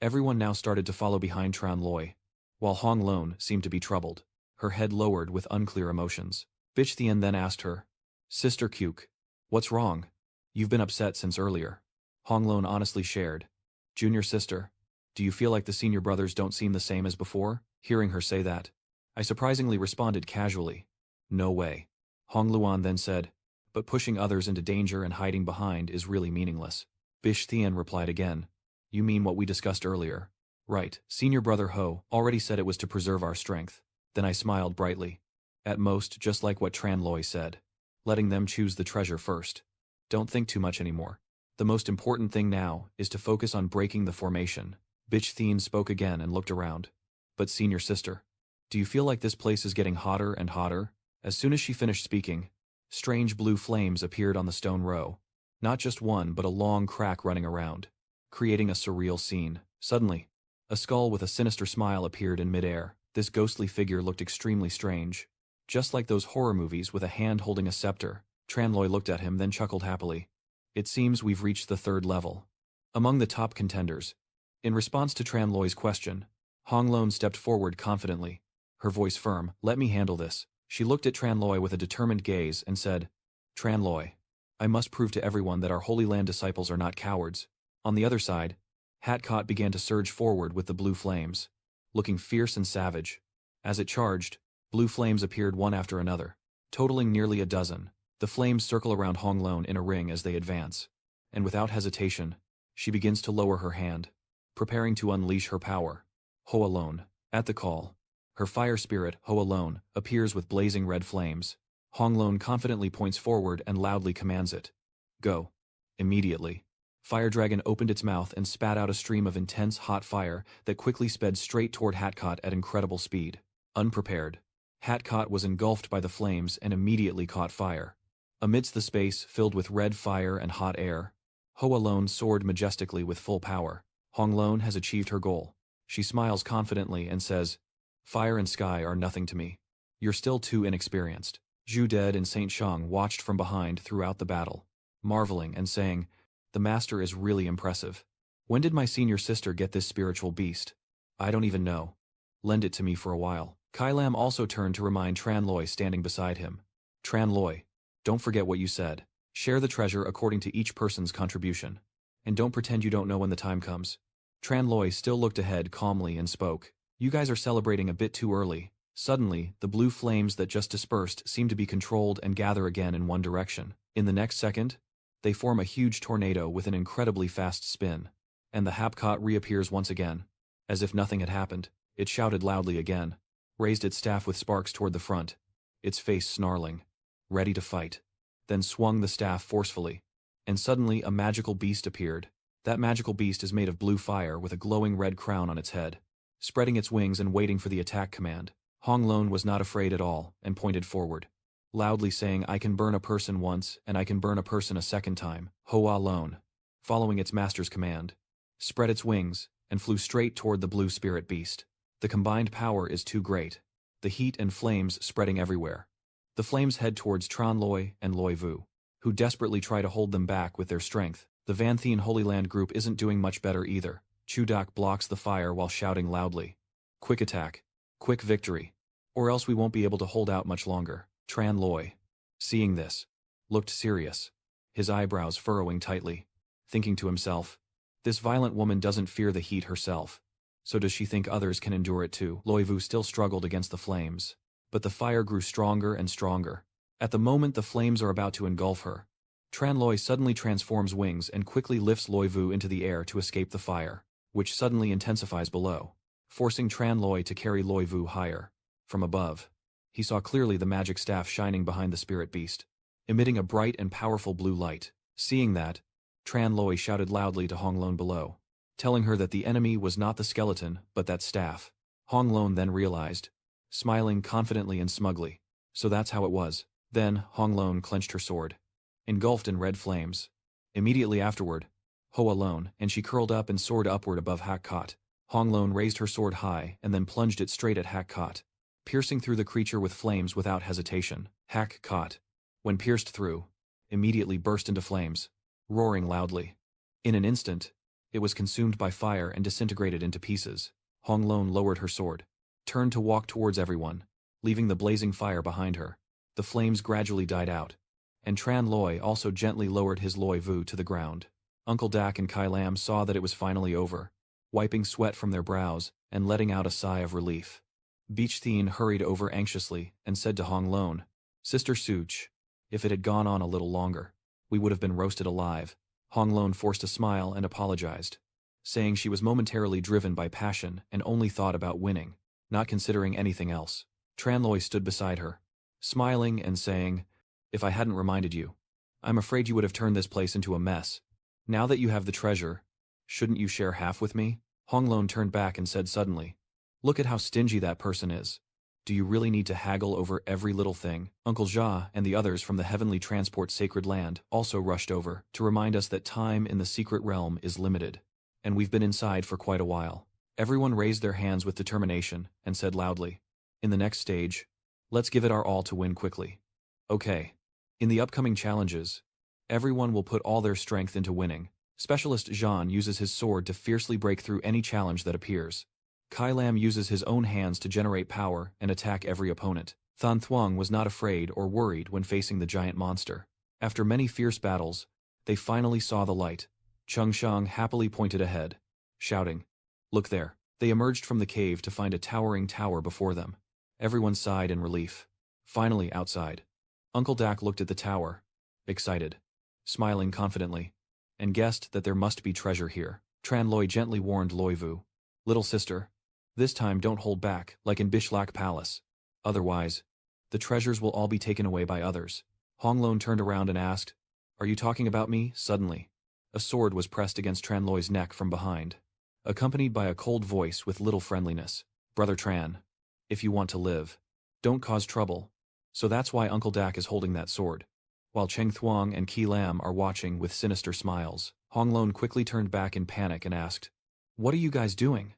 everyone now started to follow behind Tran Loi, while Hong Lon seemed to be troubled, her head lowered with unclear emotions. Bitch Thien then asked her, Sister Kyuk, what's wrong? You've been upset since earlier. Hong Lon honestly shared, Junior sister, do you feel like the senior brothers don't seem the same as before? Hearing her say that, I surprisingly responded casually, No way. Hong Luan then said, But pushing others into danger and hiding behind is really meaningless. Bish Thien replied again, You mean what we discussed earlier? Right, senior brother Ho already said it was to preserve our strength. Then I smiled brightly. At most, just like what Tran Loi said. Letting them choose the treasure first. Don't think too much anymore. The most important thing now is to focus on breaking the formation. Bitch Thien spoke again and looked around. But senior sister, do you feel like this place is getting hotter and hotter? As soon as she finished speaking, strange blue flames appeared on the stone row. Not just one, but a long crack running around, creating a surreal scene. Suddenly, a skull with a sinister smile appeared in midair. This ghostly figure looked extremely strange. Just like those horror movies with a hand holding a scepter. Tran Loi looked at him then chuckled happily. It seems we've reached the 3rd level. Among the top contenders. In response to Tran Loi's question, Hong Lon stepped forward confidently, her voice firm. Let me handle this. She looked at Tran Loi with a determined gaze and said, Tran Loi, I must prove to everyone that our Holy Land disciples are not cowards. On the other side, Hatcot began to surge forward with the blue flames, looking fierce and savage. As it charged, blue flames appeared one after another, totaling nearly a dozen. The flames circle around Hong Lon in a ring as they advance, and without hesitation, she begins to lower her hand, preparing to unleash her power. Hoa Lon, at the call, her fire spirit, Hoa Lon, appears with blazing red flames. Hong Lon confidently points forward and loudly commands it. Go. Immediately, Fire Dragon opened its mouth and spat out a stream of intense hot fire that quickly sped straight toward Hatcot at incredible speed. Unprepared, Hatcot was engulfed by the flames and immediately caught fire. Amidst the space filled with red fire and hot air, Hoa Lon soared majestically with full power. Hong Lon has achieved her goal. She smiles confidently and says, Fire and sky are nothing to me. You're still too inexperienced. Zhu Ded and Saint Shang watched from behind throughout the battle, marveling and saying, The master is really impressive. When did my senior sister get this spiritual beast? I don't even know. Lend it to me for a while. Kai Lam also turned to remind Tran Loi standing beside him. Tran Loi, don't forget what you said. Share the treasure according to each person's contribution. And don't pretend you don't know when the time comes. Tran Loi still looked ahead calmly and spoke. You guys are celebrating a bit too early. Suddenly, the blue flames that just dispersed seem to be controlled and gather again in one direction. In the next second, they form a huge tornado with an incredibly fast spin. And the Hapcot reappears once again. As if nothing had happened, it shouted loudly again, raised its staff with sparks toward the front, its face snarling, ready to fight, then swung the staff forcefully. And suddenly a magical beast appeared. That magical beast is made of blue fire with a glowing red crown on its head, spreading its wings and waiting for the attack command. Hong Lon was not afraid at all and pointed forward, loudly saying, I can burn a person once and I can burn a person a second time. Hoa Lon, following its master's command, spread its wings and flew straight toward the blue spirit beast. The combined power is too great, the heat and flames spreading everywhere. The flames head towards Tran Loi and Loi Vu, who desperately try to hold them back with their strength. The Van Thien Holy Land group isn't doing much better either. Chu Dak blocks the fire while shouting loudly, Quick attack, quick victory, or else we won't be able to hold out much longer. Tran Loi, seeing this, looked serious, his eyebrows furrowing tightly, thinking to himself, this violent woman doesn't fear the heat herself, so does she think others can endure it too? Loi Vu still struggled against the flames, but the fire grew stronger and stronger. At the moment the flames are about to engulf her, Tran Loi suddenly transforms wings and quickly lifts Loi Vu into the air to escape the fire, which suddenly intensifies below, forcing Tran Loi to carry Loi Vu higher. From above, he saw clearly the magic staff shining behind the spirit beast. emitting a bright and powerful blue light. Seeing that, Tran Loi shouted loudly to Hong Lon below, telling her that the enemy was not the skeleton, but that staff. Hong Lon then realized, smiling confidently and smugly. So that's how it was. Then, Hong Lon clenched her sword, engulfed in red flames. Immediately afterward, Hoa Lon, and she curled up and soared upward above Hak Kot. Hong Lon raised her sword high and then plunged it straight at Hak Kot, piercing through the creature with flames without hesitation. Hak Kot, when pierced through, immediately burst into flames, roaring loudly. In an instant, it was consumed by fire and disintegrated into pieces. Hong Lon lowered her sword, turned to walk towards everyone, leaving the blazing fire behind her. The flames gradually died out, and Tran Loi also gently lowered his Loi Vu to the ground. Uncle Dak and Kai Lam saw that it was finally over, wiping sweat from their brows and letting out a sigh of relief. Beach Thien hurried over anxiously and said to Hong Lon, "Sister Such, if it had gone on a little longer, we would have been roasted alive." Hong Lon forced a smile and apologized, saying she was momentarily driven by passion and only thought about winning, not considering anything else. Tran Loi stood beside her, smiling and saying, "If I hadn't reminded you, I'm afraid you would have turned this place into a mess. Now that you have the treasure, shouldn't you share half with me?" Hong Lon turned back and said suddenly, "Look at how stingy that person is. Do you really need to haggle over every little thing?" Uncle Jia and the others from the Heavenly Transport Sacred Land also rushed over to remind us that time in the secret realm is limited, and we've been inside for quite a while. Everyone raised their hands with determination and said loudly, "In the next stage, let's give it our all to win quickly." Okay. In the upcoming challenges, everyone will put all their strength into winning. Specialist Zhan uses his sword to fiercely break through any challenge that appears. Kai Lam uses his own hands to generate power and attack every opponent. Than Thuong was not afraid or worried when facing the giant monster. After many fierce battles, they finally saw the light. Chung Shang happily pointed ahead, shouting, "Look there." They emerged from the cave to find a towering tower before them. Everyone sighed in relief. Finally outside, Uncle Dak looked at the tower, excited, smiling confidently, and guessed that there must be treasure here. Tran Loi gently warned Loi Vu, "Little sister, this time don't hold back, like in Bishlak Palace. Otherwise, the treasures will all be taken away by others." Hong Lon turned around and asked, "Are you talking about me?" Suddenly, a sword was pressed against Tran Loi's neck from behind, accompanied by a cold voice with little friendliness. "Brother Tran, if you want to live, don't cause trouble." So that's why Uncle Dak is holding that sword. While Cheng Thuong and Ki Lam are watching with sinister smiles, Hong Lon quickly turned back in panic and asked, "What are you guys doing?"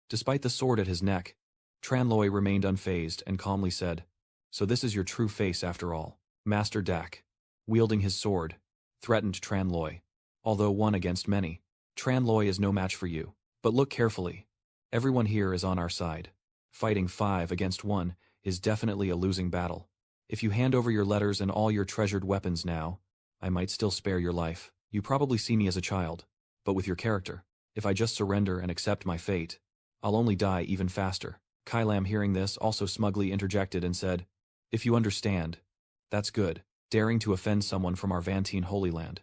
Despite the sword at his neck, Tran Loi remained unfazed and calmly said, "So this is your true face after all." Master Dak, wielding his sword, threatened Tran Loi. "Although one against many, Tran Loi is no match for you. But look carefully. Everyone here is on our side. Fighting 5 against 1 is definitely a losing battle. If you hand over your letters and all your treasured weapons now, I might still spare your life. You probably see me as a child, but with your character, if I just surrender and accept my fate, I'll only die even faster." Kai Lam, hearing this, also smugly interjected and said, "If you understand, that's good. Daring to offend someone from our Vantine Holy Land.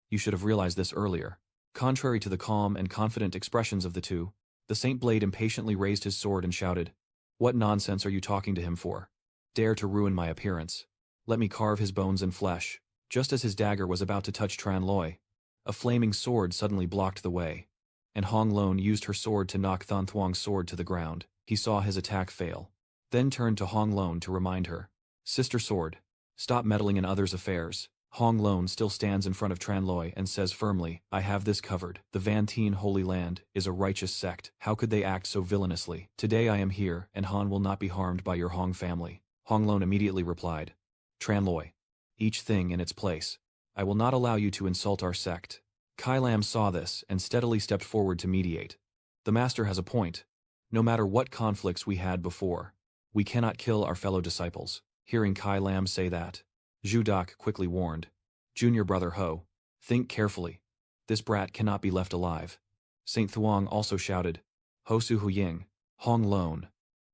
You should have realized this earlier." Contrary to the calm and confident expressions of the two, the Saint Blade impatiently raised his sword and shouted, "What nonsense are you talking to him for? Dare to ruin my appearance. Let me carve his bones and flesh." Just as his dagger was about to touch Tran Loi, a flaming sword suddenly blocked the way, and Hong Lon used her sword to knock Than Thuong's sword to the ground. He saw his attack fail, then turned to Hong Lon to remind her, "Sister Sword, stop meddling in others' affairs." Hong Lon still stands in front of Tran Loi and says firmly, "I have this covered. The Vantine Holy Land is a righteous sect. How could they act so villainously? Today I am here, and Han will not be harmed by your Hong family." Hong Lon immediately replied, "Tran Loi, each thing in its place. I will not allow you to insult our sect." Kai Lam saw this and steadily stepped forward to mediate. "The master has a point. No matter what conflicts we had before, we cannot kill our fellow disciples." Hearing Kai Lam say that, Zhu Dak quickly warned, "Junior brother Ho, think carefully. This brat cannot be left alive." Saint Thuong also shouted, "Hosu Huying." Hong Lon,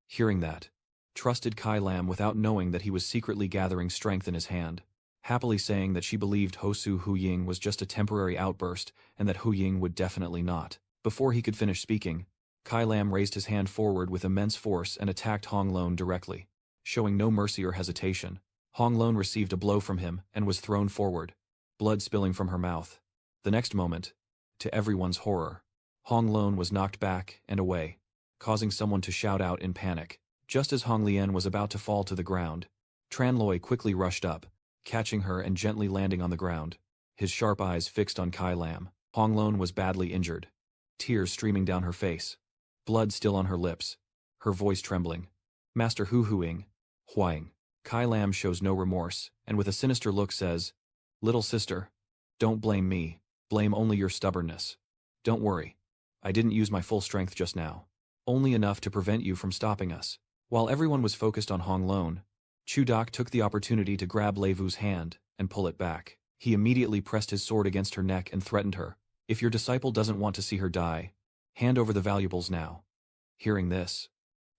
hearing that, trusted Kai Lam without knowing that he was secretly gathering strength in his hand, happily saying that she believed Hosu Huying was just a temporary outburst and that Huying would definitely not. Before he could finish speaking, Kai Lam raised his hand forward with immense force and attacked Hong Lon directly. Showing no mercy or hesitation, Hong Lon received a blow from him and was thrown forward, blood spilling from her mouth. The next moment, to everyone's horror, Hong Lon was knocked back and away, causing someone to shout out in panic. Just as Hong Lian was about to fall to the ground, Tran Loi quickly rushed up, catching her and gently landing on the ground, his sharp eyes fixed on Kai Lam. Hong Lon was badly injured, tears streaming down her face, blood still on her lips, her voice trembling. Master Hu-Huing, Huang. Kai Lam shows no remorse, and with a sinister look says, "Little sister, don't blame me, blame only your stubbornness. Don't worry. I didn't use my full strength just now. Only enough to prevent you from stopping us." While everyone was focused on Hong Lon, Chu Dak took the opportunity to grab Lei Vu's hand and pull it back. He immediately pressed his sword against her neck and threatened her. "If your disciple doesn't want to see her die, hand over the valuables now." Hearing this,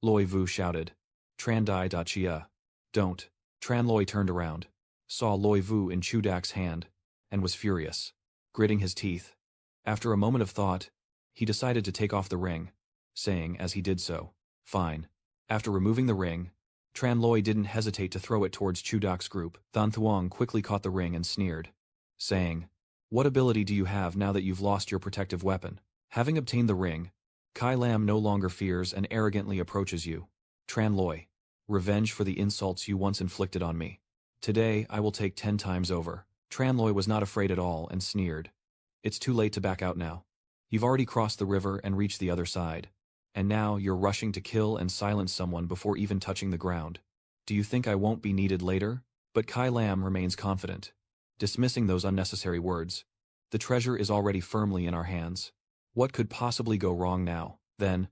Loi Vu shouted, "Tran Dai Da Chia. Don't." Tran Loi turned around, saw Loi Vu in Chu Dak's hand, and was furious, gritting his teeth. After a moment of thought, he decided to take off the ring, saying as he did so, "Fine." After removing the ring, Tran Loi didn't hesitate to throw it towards Chu Dak's group. Than Thuong quickly caught the ring and sneered, saying, "What ability do you have now that you've lost your protective weapon?" Having obtained the ring, Kai Lam no longer fears and arrogantly approaches you. "Tran Loi, revenge for the insults you once inflicted on me. Today I will take 10 times over." Tran Loi was not afraid at all and sneered, "It's too late to back out now. You've already crossed the river and reached the other side. And now you're rushing to kill and silence someone before even touching the ground. Do you think I won't be needed later?" But Kai Lam remains confident, dismissing those unnecessary words. "The treasure is already firmly in our hands. What could possibly go wrong now?" Then,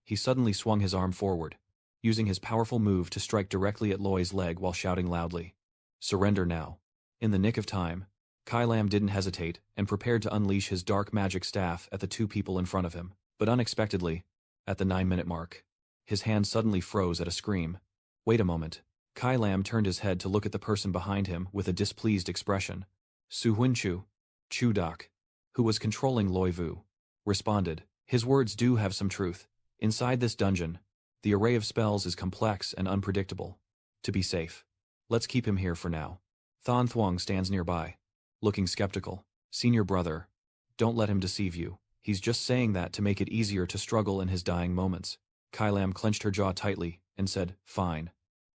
he suddenly swung his arm forward, using his powerful move to strike directly at Loi's leg while shouting loudly, "Surrender now." In the nick of time, Kai Lam didn't hesitate and prepared to unleash his dark magic staff at the two people in front of him. But unexpectedly, at the 9-minute mark, his hand suddenly froze at a scream. "Wait a moment." Kai Lam turned his head to look at the person behind him with a displeased expression. Su Huinchu, Chu Dak, who was controlling Loi Vu, responded. His words do have some truth. Inside this dungeon, the array of spells is complex and unpredictable. To be safe, let's keep him here for now. Than Thuong stands nearby, looking skeptical. "Senior brother, don't let him deceive you. He's just saying that to make it easier to struggle in his dying moments." Kai Lam clenched her jaw tightly and said, "Fine.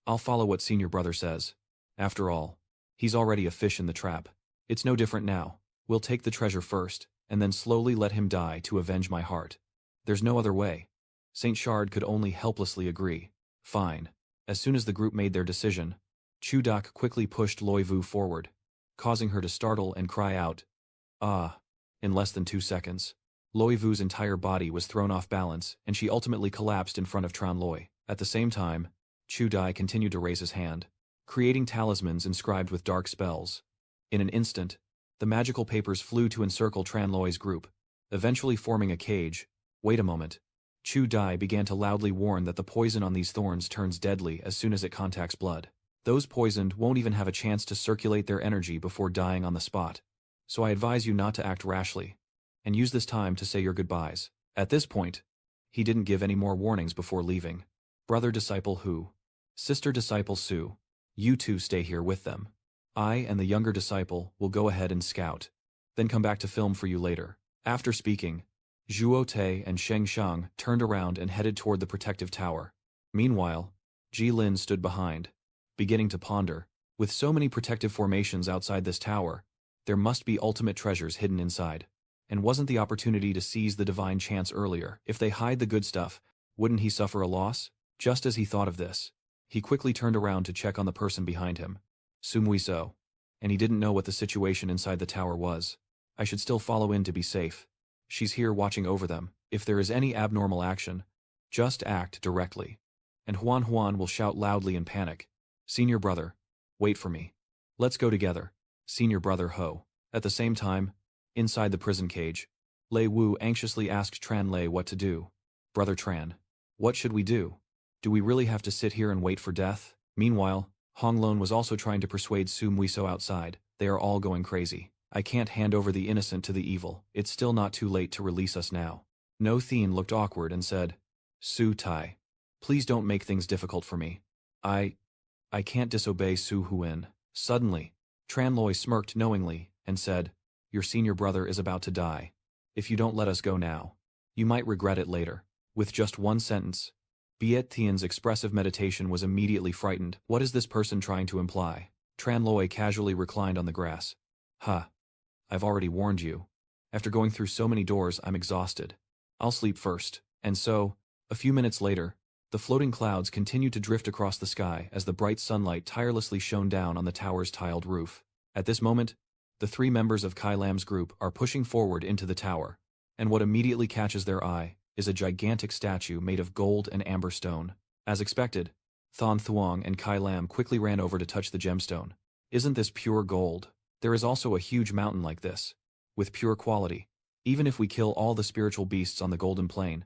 I'll follow what senior brother says. After all, he's already a fish in the trap. It's no different now. We'll take the treasure first, and then slowly let him die to avenge my heart. There's no other way." Saint Shard could only helplessly agree. "Fine." As soon as the group made their decision, Chu Dak quickly pushed Loi Vu forward, causing her to startle and cry out, "Ah!" In less than 2 seconds, Loi Vu's entire body was thrown off balance, and she ultimately collapsed in front of Tran Loi. At the same time, Chu Dai continued to raise his hand, creating talismans inscribed with dark spells. In an instant, the magical papers flew to encircle Tran Loi's group, eventually forming a cage. "Wait a moment." Chu Dai began to loudly warn that the poison on these thorns turns deadly as soon as it contacts blood. Those poisoned won't even have a chance to circulate their energy before dying on the spot. So I advise you not to act rashly, and use this time to say your goodbyes. At this point, he didn't give any more warnings before leaving. "Brother disciple Hu, sister disciple Su, you two stay here with them. I and the younger disciple will go ahead and scout, then come back to film for you later." After speaking, Zhuo Te and Sheng Shang turned around and headed toward the protective tower. Meanwhile, Ji Lin stood behind, beginning to ponder. With so many protective formations outside this tower, there must be ultimate treasures hidden inside. And wasn't the opportunity to seize the divine chance earlier? If they hide the good stuff, wouldn't he suffer a loss? Just as he thought of this, he quickly turned around to check on the person behind him. Sumui-so. And he didn't know what the situation inside the tower was. "I should still follow in to be safe. She's here watching over them. If there is any abnormal action, just act directly." And Huan Huan will shout loudly in panic, "Senior brother, wait for me. Let's go together. Senior brother Ho." At the same time, inside the prison cage, Lei Wu anxiously asked Tran Lei what to do. "Brother Tran, what should we do? Do we really have to sit here and wait for death?" Meanwhile, Hong Lon was also trying to persuade Su Muiso outside. "They are all going crazy. I can't hand over the innocent to the evil. It's still not too late to release us now." No Thien looked awkward and said, "Su Tai, please don't make things difficult for me. I can't disobey Su Huin. Suddenly, Tranloi smirked knowingly and said, your senior brother is about to die. If you don't let us go now, you might regret it later. With just one sentence, Biet Tian's expressive meditation was immediately frightened. What is this person trying to imply? Tranloi casually reclined on the grass. Ha. I've already warned you. After going through so many doors, I'm exhausted. I'll sleep first. And so, a few minutes later, the floating clouds continued to drift across the sky as the bright sunlight tirelessly shone down on the tower's tiled roof. At this moment, the 3 members of Kai Lam's group are pushing forward into the tower, and what immediately catches their eye is a gigantic statue made of gold and amber stone. As expected, Thon Thuong and Kai Lam quickly ran over to touch the gemstone. Isn't this pure gold? There is also a huge mountain like this, with pure quality. Even if we kill all the spiritual beasts on the Golden Plain,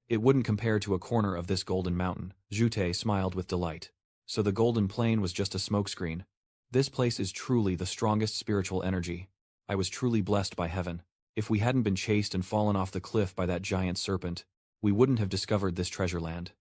it wouldn't compare to a corner of this golden mountain. Zhu Te smiled with delight. So the Golden Plain was just a smokescreen. This place is truly the strongest spiritual energy. I was truly blessed by heaven. If we hadn't been chased and fallen off the cliff by that giant serpent, we wouldn't have discovered this treasure land.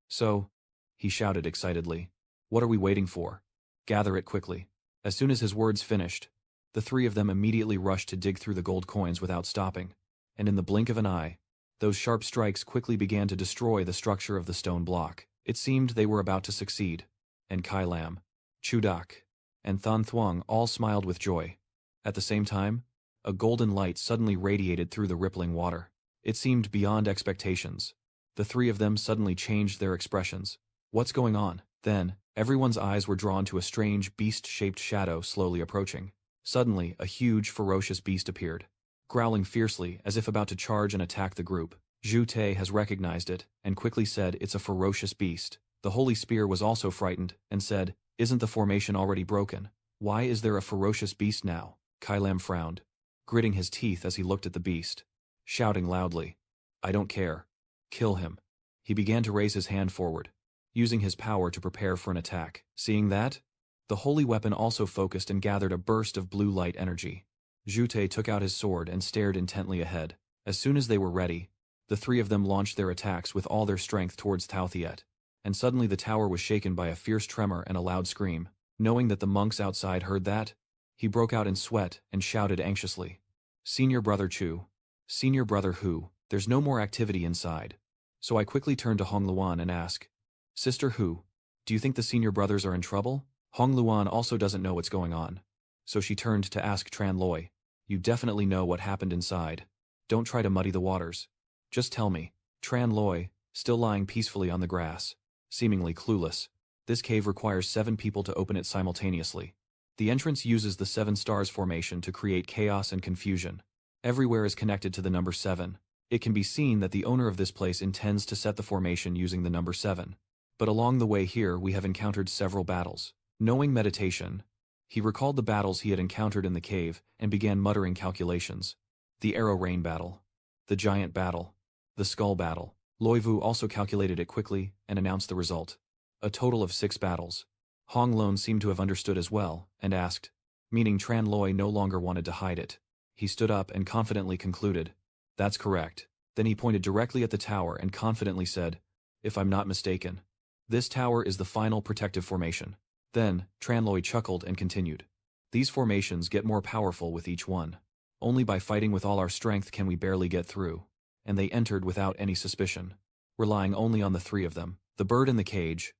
So, he shouted excitedly, what are we waiting for? Gather it quickly. As soon as his words finished, the 3 of them immediately rushed to dig through the gold coins without stopping, and in the blink of an eye, those sharp strikes quickly began to destroy the structure of the stone block. It seemed they were about to succeed, and Kai Lam, Chu Dak, and Thon Thuong all smiled with joy. At the same time, a golden light suddenly radiated through the rippling water. It seemed beyond expectations. The 3 of them suddenly changed their expressions. What's going on? Then, everyone's eyes were drawn to a strange beast-shaped shadow slowly approaching. Suddenly, a huge, ferocious beast appeared, growling fiercely as if about to charge and attack the group. Zhu Te has recognized it, and quickly said it's a ferocious beast. The Holy Spear was also frightened, and said, isn't the formation already broken? Why is there a ferocious beast now? Kai Lam frowned, gritting his teeth as he looked at the beast, shouting loudly, I don't care. Kill him. He began to raise his hand forward, using his power to prepare for an attack. Seeing that, the holy weapon also focused and gathered a burst of blue light energy. Zhu Te took out his sword and stared intently ahead. As soon as they were ready, the 3 of them launched their attacks with all their strength towards Tao Thiet, and suddenly the tower was shaken by a fierce tremor and a loud scream. Knowing that the monks outside heard that, he broke out in sweat and shouted anxiously, Senior Brother Chu, Senior Brother Hu, there's no more activity inside. So I quickly turned to Hong Luan and asked, Sister Hu, do you think the senior brothers are in trouble? Hong Luan also doesn't know what's going on. So she turned to ask Tran Loi, you definitely know what happened inside. Don't try to muddy the waters. Just tell me. Tran Loi, still lying peacefully on the grass, seemingly clueless. This cave requires 7 people to open it simultaneously. The entrance uses the 7 stars formation to create chaos and confusion. Everywhere is connected to the number 7. It can be seen that the owner of this place intends to set the formation using the number 7. But along the way here we have encountered several battles. Knowing meditation, he recalled the battles he had encountered in the cave and began muttering calculations. The arrow rain battle, the giant battle, the skull battle. Loi Vu also calculated it quickly and announced the result. A total of 6 battles. Hong Lon seemed to have understood as well, and asked, meaning Tran Loi no longer wanted to hide it. He stood up and confidently concluded, that's correct. Then he pointed directly at the tower and confidently said, if I'm not mistaken, this tower is the final protective formation. Then, Tran Loi chuckled and continued, these formations get more powerful with each one. Only by fighting with all our strength can we barely get through. And they entered without any suspicion, relying only on the 3 of them. The bird in the cage.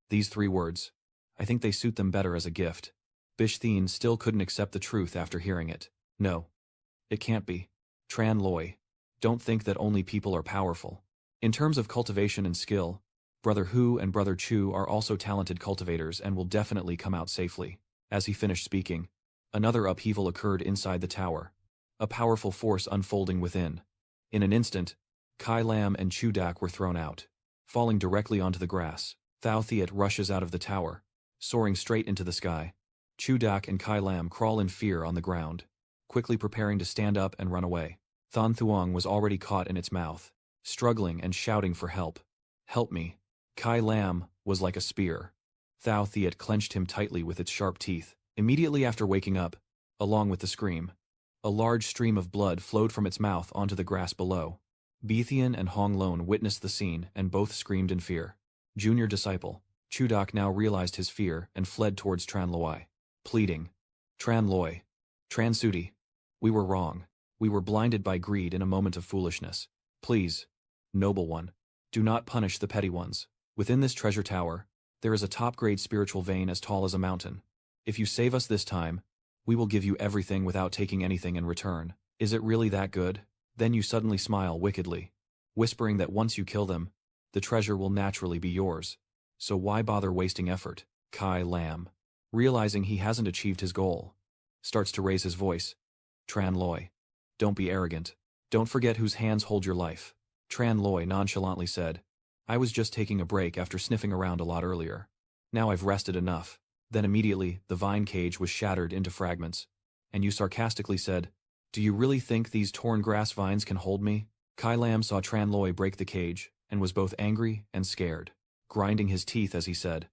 These 3 words. I think they suit them better as a gift. Bish Thien still couldn't accept the truth after hearing it. No. It can't be. Tran Loi, don't think that only people are powerful. In terms of cultivation and skill, Brother Hu and Brother Chu are also talented cultivators and will definitely come out safely. As he finished speaking, another upheaval occurred inside the tower, a powerful force unfolding within. In an instant, Kai Lam and Chu Dak were thrown out, falling directly onto the grass. Thao Thiet rushes out of the tower, soaring straight into the sky. Chu Dak and Kai Lam crawl in fear on the ground, quickly preparing to stand up and run away. Thon Thuong was already caught in its mouth, struggling and shouting for help. Help me. Kai Lam was like a spear. Thao Thiet clenched him tightly with its sharp teeth. Immediately after waking up, along with the scream, a large stream of blood flowed from its mouth onto the grass below. Bithian and Hong Lon witnessed the scene and both screamed in fear. Junior disciple, Chudak now realized his fear and fled towards Tran Loi, pleading, Tran Loi, Tran Sudi, we were wrong. We were blinded by greed in a moment of foolishness. Please, noble one, do not punish the petty ones. Within this treasure tower, there is a top-grade spiritual vein as tall as a mountain. If you save us this time, we will give you everything without taking anything in return. Is it really that good? Then you suddenly smile wickedly, whispering that once you kill them, the treasure will naturally be yours. So why bother wasting effort? Kai Lam, realizing he hasn't achieved his goal, starts to raise his voice. Tran Loi, don't be arrogant. Don't forget whose hands hold your life. Tran Loi nonchalantly said, I was just taking a break after sniffing around a lot earlier. Now I've rested enough. Then immediately, the vine cage was shattered into fragments. And you sarcastically said, do you really think these torn grass vines can hold me? Kai Lam saw Tran Loi break the cage, and was both angry and scared, grinding his teeth as he said,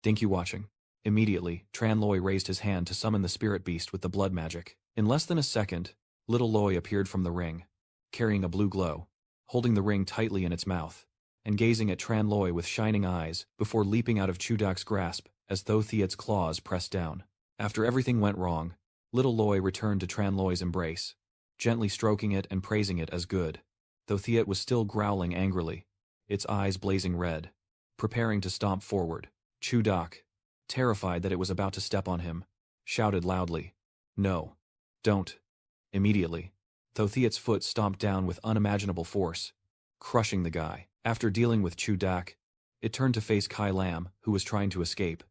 Dink you watching? Immediately, Tran Loi raised his hand to summon the spirit beast with the blood magic. In less than a second, little Loi appeared from the ring, carrying a blue glow, holding the ring tightly in its mouth, and gazing at Tran Loi with shining eyes before leaping out of Chudak's grasp as though Theat's claws pressed down. After everything went wrong, little Loi returned to Tran Loi's embrace, gently stroking it and praising it as good, though Theat was still growling angrily, its eyes blazing red, preparing to stomp forward. Chudak, terrified that it was about to step on him, shouted loudly, No. Don't. Immediately, though Theat's foot stomped down with unimaginable force, crushing the guy. After dealing with Chudak, it turned to face Kai Lam, who was trying to escape.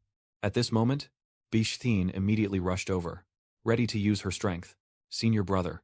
At this moment, Bish Thien immediately rushed over, ready to use her strength. Senior brother,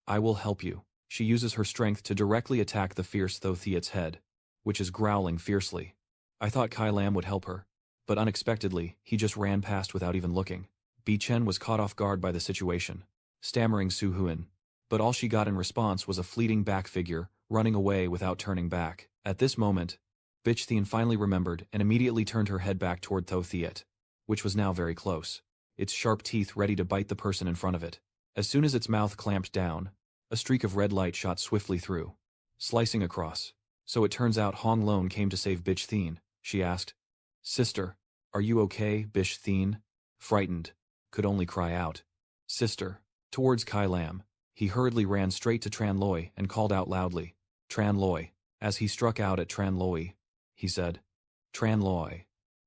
I will help you. She uses her strength to directly attack the fierce though Theat's head, which is growling fiercely. I thought Kai Lam would help her, but unexpectedly, he just ran past without even looking. Bi Chen was caught off guard by the situation, stammering Su Huan, but all she got in response was a fleeting back figure, running away without turning back. At this moment, Bitch Thien finally remembered and immediately turned her head back toward Tho Theat, which was now very close, its sharp teeth ready to bite the person in front of it. As soon as its mouth clamped down, a streak of red light shot swiftly through, slicing across. So it turns out Hong Lone came to save Bitch Thien. She asked, Sister, are you okay, Bish Thien? Frightened, could only cry out, Sister. Towards Kai Lam, he hurriedly ran straight to Tran Loi and called out loudly, Tran Loi. As he struck out at Tran Loi, he said, Tran Loi,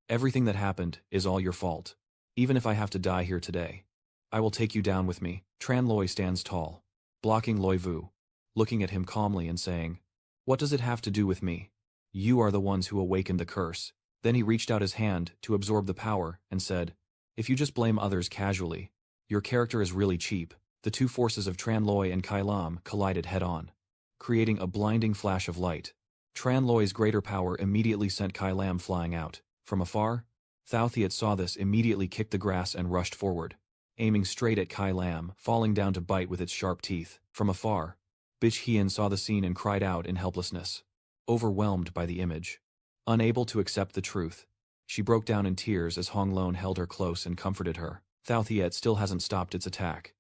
everything that happened is all your fault. Even if I have to die here today, I will take you down with me. Tran Loi stands tall, blocking Loi Vu, looking at him calmly and saying, What does it have to do with me? You are the ones who awakened the curse. Then he reached out his hand to absorb the power and said, If you just blame others casually, your character is really cheap. The two forces of Tran Loi and Kai Lam collided head-on, creating a blinding flash of light. Tran Loi's greater power immediately sent Kai Lam flying out. From afar, Thao Theat saw this, immediately kicked the grass and rushed forward, aiming straight at Kai Lam, falling down to bite with its sharp teeth. From afar, Bitch Hien saw the scene and cried out in helplessness, overwhelmed by the image. Unable to accept the truth, she broke down in tears as Hong Lone held her close and comforted her. Thao Theat still hasn't stopped its attack.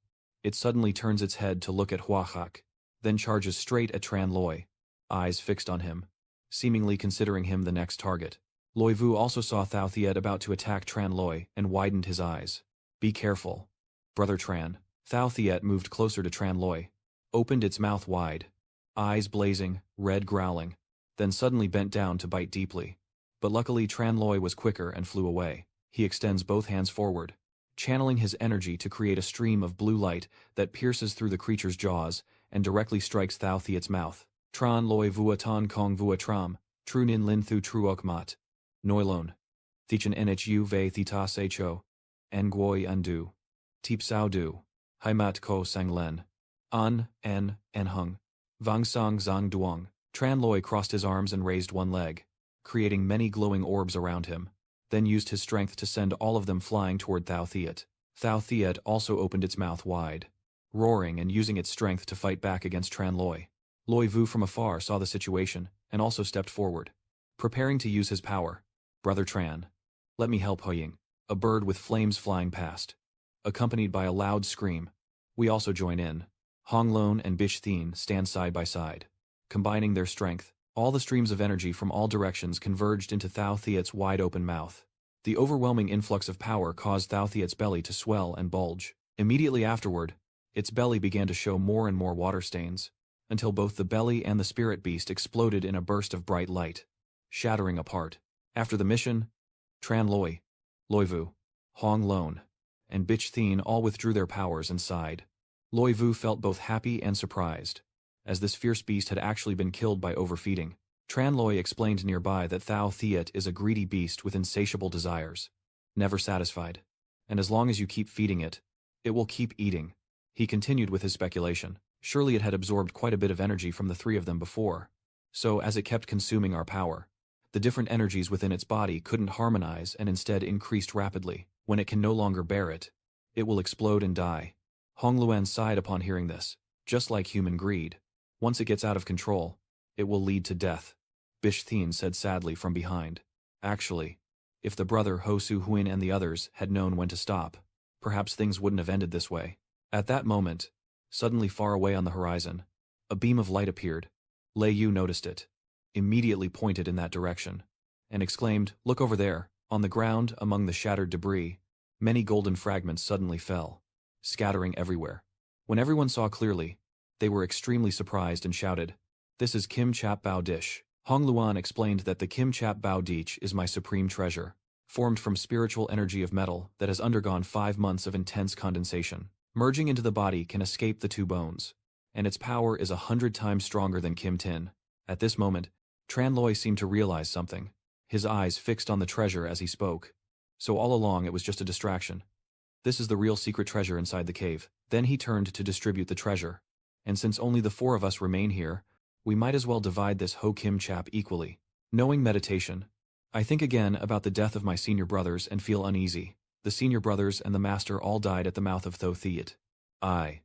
It suddenly turns its head to look at Hua Hak, then charges straight at Tran Loi, eyes fixed on him, seemingly considering him the next target. Loi Vu also saw Thao Theat about to attack Tran Loi and widened his eyes. Be careful, Brother Tran. Thao Theat moved closer to Tran Loi, opened its mouth wide, eyes blazing, red growling, then suddenly bent down to bite deeply. But luckily Tran Loi was quicker and flew away. He extends both hands forward, channeling his energy to create a stream of blue light that pierces through the creature's jaws and directly strikes Thao Theat's mouth. Tran Loi Vua Ton Kong Vua Tram, Trunin Lin Thu Truok Mat. Noilon. Thichan Nhu Ve Thita Secho. Nguoi Undu. Teep Sao Du. Haimat Ko Sang Len. En Hung. Vang Sang Zang Duong. Tran Loi crossed his arms and raised one leg, creating many glowing orbs around him, then used his strength to send all of them flying toward Thao Theat. Thao Theat also opened its mouth wide, roaring and using its strength to fight back against Tran Loi. Loi Vu from afar saw the situation and also stepped forward, preparing to use his power. Brother Tran, let me help Hoying. A bird with flames flying past, accompanied by a loud scream. We also join in. Hong Lone and Bish Thien stand side by side, combining their strength, All the streams of energy from all directions converged into Thao Thiet's wide-open mouth. The overwhelming influx of power caused Thao Thiet's belly to swell and bulge. Immediately afterward, its belly began to show more and more water stains, until both the belly and the spirit beast exploded in a burst of bright light, shattering apart. After the mission, Tran Loi, Loi Vu, Hong Lon, and Bitch Thien all withdrew their powers and sighed. Loi Vu felt both happy and surprised, as this fierce beast had actually been killed by overfeeding. Tran Loi explained nearby that Thao Thiet is a greedy beast with insatiable desires, never satisfied. And as long as you keep feeding it, it will keep eating. He continued with his speculation. Surely it had absorbed quite a bit of energy from the three of them before. So as it kept consuming our power, the different energies within its body couldn't harmonize and instead increased rapidly. When it can no longer bear it, it will explode and die. Hong Luan sighed upon hearing this. Just like human greed, once it gets out of control, it will lead to death. Bish Thien said sadly from behind. Actually, if the brother Ho Su Huin and the others had known when to stop, perhaps things wouldn't have ended this way. At that moment, suddenly far away on the horizon, a beam of light appeared. Lei Yu noticed it, immediately pointed in that direction, and exclaimed, "Look over there." On the ground, among the shattered debris, many golden fragments suddenly fell, scattering everywhere. When everyone saw clearly, they were extremely surprised and shouted, "This is Kim Chap Bao Dish." Hong Luan explained that the Kim Chap Bao Dish is my supreme treasure, formed from spiritual energy of metal that has undergone 5 months of intense condensation. Merging into the body can escape the two bones, and its power is 100 times stronger than Kim Tin. At this moment, Tran Loi seemed to realize something, his eyes fixed on the treasure as he spoke. So all along it was just a distraction. This is the real secret treasure inside the cave. Then he turned to distribute the treasure. And since only the 4 of us remain here, we might as well divide this Ho Kim Chap equally. Knowing meditation, I think again about the death of my senior brothers and feel uneasy. The senior brothers and the master all died at the mouth of Thao Thiet. I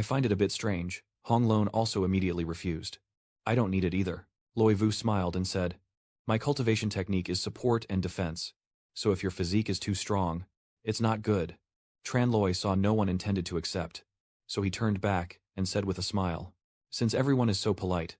find it a bit strange. Hong Lon also immediately refused. I don't need it either. Loi Vu smiled and said, "My cultivation technique is support and defense, so if your physique is too strong, it's not good." Tran Loi saw no one intended to accept, so he turned back and said with a smile, "Since everyone is so polite,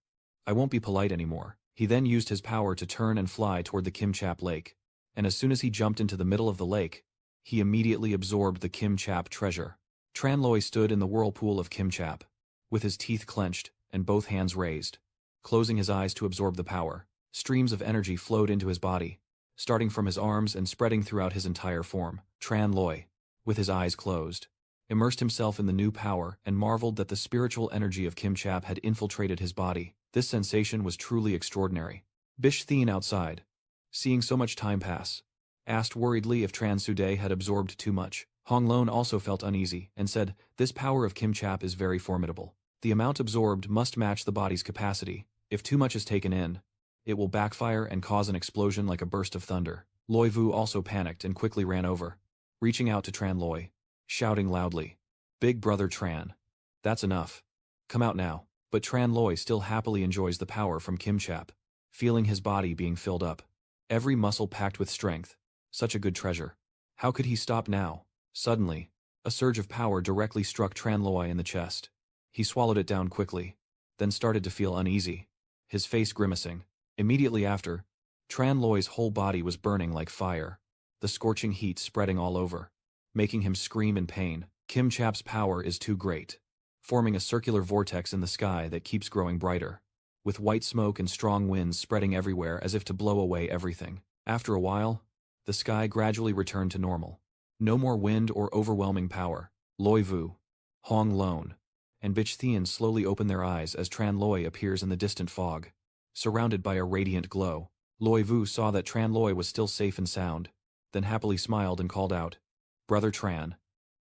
I won't be polite anymore." He then used his power to turn and fly toward the Kim Chap Lake, and as soon as he jumped into the middle of the lake, he immediately absorbed the Kim Chap treasure. Tran Loi stood in the whirlpool of Kim Chap, with his teeth clenched and both hands raised, closing his eyes to absorb the power. Streams of energy flowed into his body, starting from his arms and spreading throughout his entire form. Tran Loi, with his eyes closed, immersed himself in the new power and marveled that the spiritual energy of Kim Chap had infiltrated his body. This sensation was truly extraordinary. Bish Thien outside, seeing so much time pass, asked worriedly if Tran Sude had absorbed too much. Hong Lon also felt uneasy and said, "This power of Kim Chap is very formidable. The amount absorbed must match the body's capacity. If too much is taken in, it will backfire and cause an explosion like a burst of thunder." Loi Vu also panicked and quickly ran over, reaching out to Tran Loi, shouting loudly, "Big brother Tran, that's enough. Come out now." But Tran Loi still happily enjoys the power from Kim Chap, feeling his body being filled up, every muscle packed with strength. Such a good treasure. How could he stop now? Suddenly, a surge of power directly struck Tran Loi in the chest. He swallowed it down quickly, then started to feel uneasy, his face grimacing. Immediately after, Tran Loi's whole body was burning like fire, the scorching heat spreading all over, making him scream in pain. Kim Chap's power is too great, forming a circular vortex in the sky that keeps growing brighter, with white smoke and strong winds spreading everywhere as if to blow away everything. After a while, the sky gradually returned to normal. No more wind or overwhelming power. Loi Vu, Hong Lon, and Bitch Thien slowly open their eyes as Tran Loi appears in the distant fog, surrounded by a radiant glow. Loi Vu saw that Tran Loi was still safe and sound, then happily smiled and called out, "Brother Tran."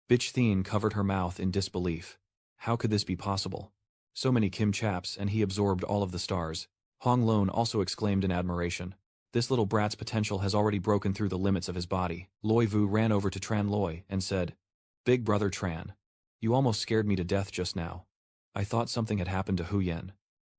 Bitch Thien covered her mouth in disbelief. How could this be possible? So many Kim Chaps and he absorbed all of the stars. Hong Lon also exclaimed in admiration. This little brat's potential has already broken through the limits of his body. Loi Vu ran over to Tran Loi and said, "Big brother Tran, you almost scared me to death just now. I thought something had happened to Hu Yen."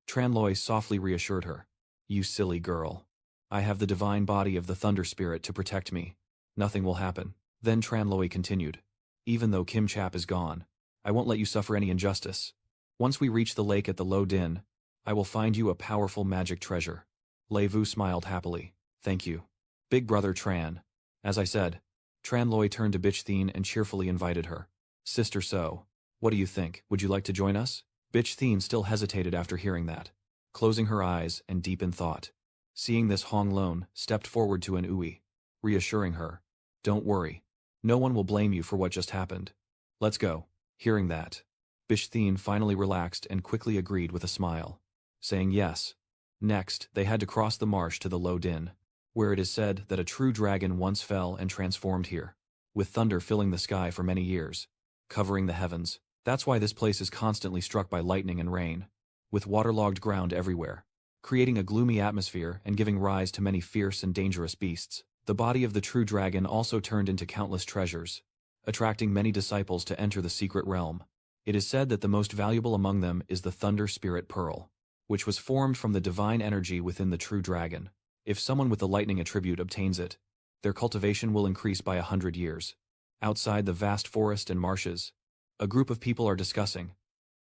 Tran Loi softly reassured her, "You silly girl. I have the divine body of the Thunder Spirit to protect me. Nothing will happen." Then Tran Loi continued, "Even though Kim Chap is gone, I won't let you suffer any injustice. Once we reach the lake at the Lo Din, I will find you a powerful magic treasure. Lei Vu smiled happily. Thank you. Big brother Tran. As I said, Tran Loi turned to Bitch Thien and cheerfully invited her. Sister So, what do you think? Would you like to join us? Bitch Thien still hesitated after hearing that, closing her eyes and deep in thought. Seeing this, Hong Lon stepped forward to an Ui, reassuring her. Don't worry. No one will blame you for what just happened. Let's go. Hearing that, Bitch Thien finally relaxed and quickly agreed with a smile, saying yes. Next, they had to cross the marsh to the Low Din, where it is said that a true dragon once fell and transformed here, with thunder filling the sky for many years, covering the heavens. That's why this place is constantly struck by lightning and rain, with waterlogged ground everywhere, creating a gloomy atmosphere and giving rise to many fierce and dangerous beasts. The body of the true dragon also turned into countless treasures, attracting many disciples to enter the secret realm. It is said that the most valuable among them is the Thunder Spirit Pearl, which was formed from the divine energy within the true dragon. If someone with the lightning attribute obtains it, their cultivation will increase by 100 years. Outside the vast forest and marshes, a group of people are discussing.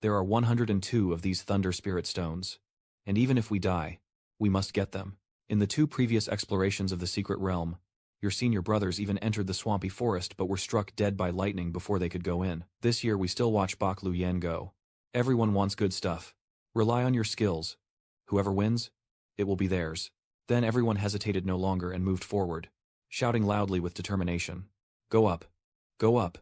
There are 102 of these Thunder Spirit Stones, and even if we die, we must get them. In the 2 previous explorations of the secret realm, your senior brothers even entered the swampy forest but were struck dead by lightning before they could go in. This year we still watch Bak Lu Yen go. Everyone wants good stuff. Rely on your skills. Whoever wins, it will be theirs. Then everyone hesitated no longer and moved forward, shouting loudly with determination. Go up. Go up.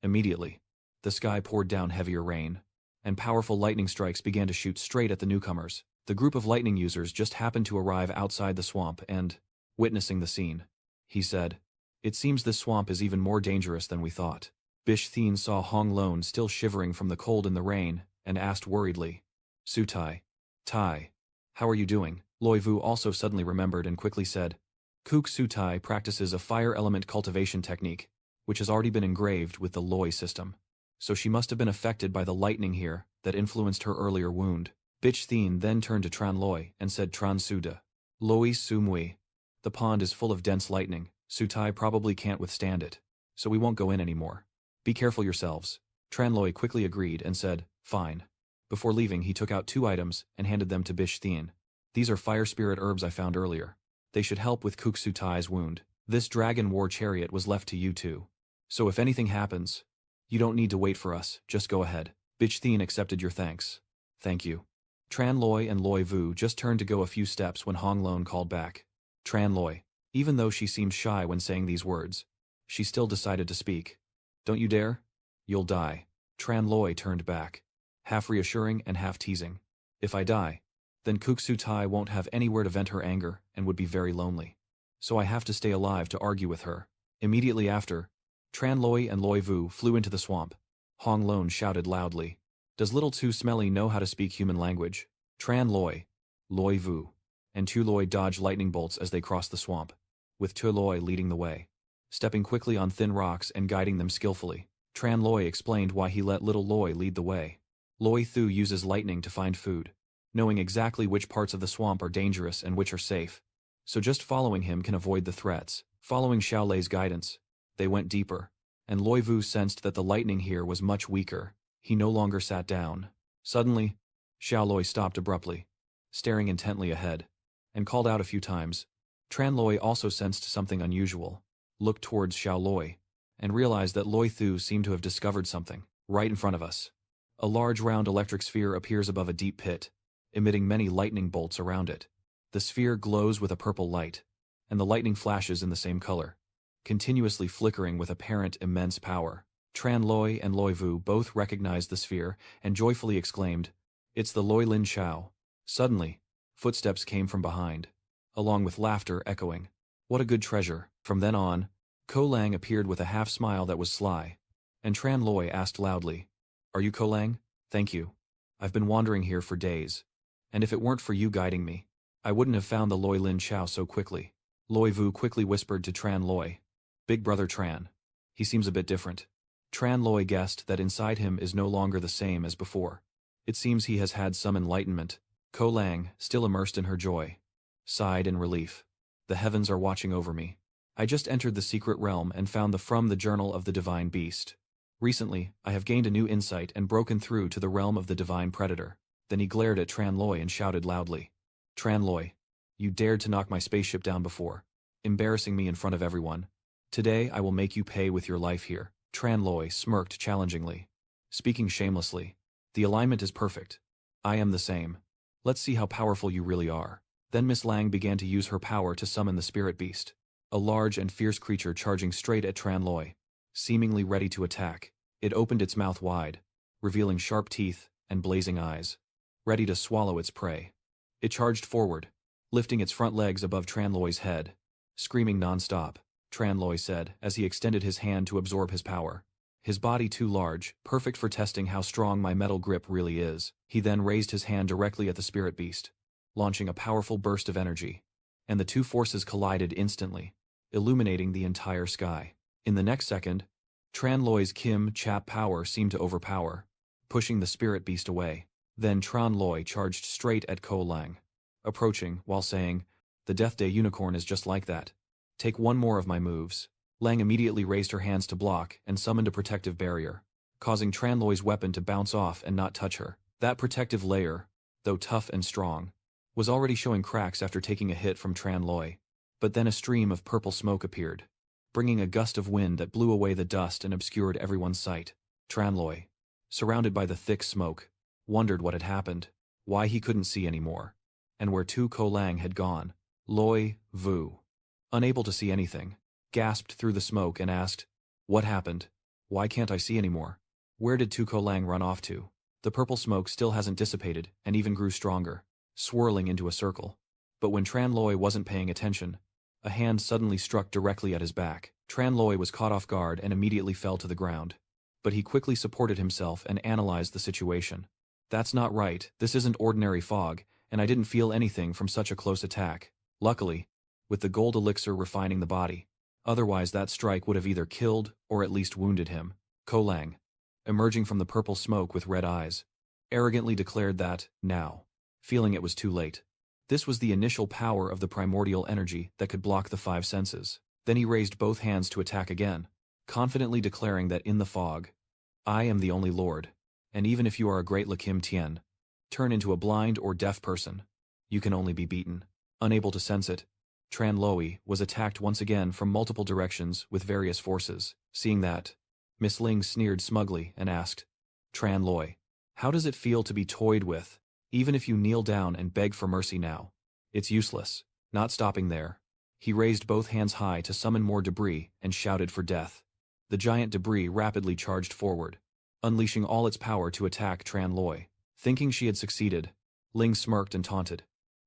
Immediately, the sky poured down heavier rain, and powerful lightning strikes began to shoot straight at the newcomers. The group of lightning users just happened to arrive outside the swamp and, witnessing the scene, he said, "It seems this swamp is even more dangerous than we thought." Bish Thien saw Hong Lon still shivering from the cold and the rain, and asked worriedly, Sutai, Tai, how are you doing? Loi Vu also suddenly remembered and quickly said, Kook Sutai practices a fire element cultivation technique, which has already been engraved with the Loi system. So she must have been affected by the lightning here that influenced her earlier wound. Bitch Thien then turned to Tran Loi and said Tran Suda. Loi Sumui. The pond is full of dense lightning. Sutai probably can't withstand it, so we won't go in anymore. Be careful yourselves. Tran Loi quickly agreed and said, fine. Before leaving, he took out 2 items and handed them to Bish Thien. These are fire spirit herbs I found earlier. They should help with Kook Sutai's wound. This dragon war chariot was left to you 2. So if anything happens, you don't need to wait for us, just go ahead. Bitch Thien accepted your thanks. Thank you. Tran Loi and Loi Vu just turned to go a few steps when Hong Lon called back. Tran Loi. Even though she seemed shy when saying these words, she still decided to speak. Don't you dare? You'll die. Tran Loi turned back, half reassuring and half teasing. If I die, then Kook Sutai won't have anywhere to vent her anger and would be very lonely. So I have to stay alive to argue with her. Immediately after, Tran Loi and Loi Vu flew into the swamp. Hong Lon shouted loudly. Does little Too Smelly know how to speak human language? Tran Loi, Loi Vu, and Tu Loi dodged lightning bolts as they crossed the swamp, with Tu Loi leading the way, stepping quickly on thin rocks and guiding them skillfully. Tran Loi explained why he let little Loi lead the way. Loi Thu uses lightning to find food, knowing exactly which parts of the swamp are dangerous and which are safe, so just following him can avoid the threats. Following Xiao Lei's guidance, they went deeper, and Loi Vu sensed that the lightning here was much weaker. He no longer sat down. Suddenly, Xiao Loi stopped abruptly, staring intently ahead, and called out a few times. Tran Loi also sensed something unusual, looked towards Xiao Loi, and realized that Loi Thu seemed to have discovered something. Right in front of us, a large round electric sphere appears above a deep pit, emitting many lightning bolts around it. The sphere glows with a purple light, and the lightning flashes in the same color, continuously flickering with apparent immense power. Tran Loi and Loi Vu both recognized the sphere and joyfully exclaimed, It's the Loi Lin Chao. Suddenly, footsteps came from behind, along with laughter echoing. What a good treasure. From then on, Ko Lang appeared with a half-smile that was sly, and Tran Loi asked loudly, Are you Ko Lang? Thank you. I've been wandering here for days, and if it weren't for you guiding me, I wouldn't have found the Loi Lin Chao so quickly. Loi Vu quickly whispered to Tran Loi, Big brother Tran. He seems a bit different. Tran Loi guessed that inside him is no longer the same as before. It seems he has had some enlightenment. Ko Lang, still immersed in her joy, sighed in relief. The heavens are watching over me. I just entered the secret realm and found from the journal of the divine beast. Recently, I have gained a new insight and broken through to the realm of the divine predator. Then he glared at Tran Loi and shouted loudly. Tran Loi, you dared to knock my spaceship down before, embarrassing me in front of everyone. Today I will make you pay with your life here. Tran Loi smirked challengingly, speaking shamelessly. The alignment is perfect. I am the same. Let's see how powerful you really are. Then Miss Lang began to use her power to summon the spirit beast, a large and fierce creature charging straight at Tran Loi, seemingly ready to attack. It opened its mouth wide, revealing sharp teeth and blazing eyes, ready to swallow its prey. It charged forward, lifting its front legs above Tran Loi's head, screaming non-stop. Tran Loi said as he extended his hand to absorb his power. His body too large, perfect for testing how strong my metal grip really is. He then raised his hand directly at the spirit beast, launching a powerful burst of energy, and the two forces collided instantly, illuminating the entire sky. In the next second, Tran Loi's Kim Chap power seemed to overpower, pushing the spirit beast away. Then Tran Loi charged straight at Ko Lang, approaching while saying, "The Death Day Unicorn is just like that. Take one more of my moves." Lang immediately raised her hands to block and summoned a protective barrier, causing Tran Loi's weapon to bounce off and not touch her. That protective layer, though tough and strong, was already showing cracks after taking a hit from Tran Loi. But then a stream of purple smoke appeared, bringing a gust of wind that blew away the dust and obscured everyone's sight. Tran Loi, surrounded by the thick smoke, wondered what had happened, why he couldn't see anymore, and where Tu Ko Lang had gone. Loi, Vu, unable to see anything, gasped through the smoke and asked, "What happened? Why can't I see anymore? Where did Tu Ko Lang run off to?" The purple smoke still hasn't dissipated and even grew stronger, swirling into a circle. But when Tran Loi wasn't paying attention, a hand suddenly struck directly at his back. Tran Loi was caught off guard and immediately fell to the ground. But he quickly supported himself and analyzed the situation. "That's not right, this isn't ordinary fog, and I didn't feel anything from such a close attack. Luckily, with the gold elixir refining the body. Otherwise that strike would have either killed or at least wounded him." Ko Lang, emerging from the purple smoke with red eyes, arrogantly declared that, now, feeling it was too late. This was the initial power of the primordial energy that could block the five senses. Then he raised both hands to attack again, confidently declaring that in the fog, "I am the only lord, and even if you are a great Lakim Tien, turn into a blind or deaf person, you can only be beaten." Unable to sense it, Tran Loi was attacked once again from multiple directions with various forces. Seeing that, Miss Ling sneered smugly and asked, "Tran Loi, how does it feel to be toyed with? Even if you kneel down and beg for mercy now, it's useless." Not stopping there, he raised both hands high to summon more debris and shouted for death. The giant debris rapidly charged forward, unleashing all its power to attack Tran Loi. Thinking she had succeeded, Ling smirked and taunted,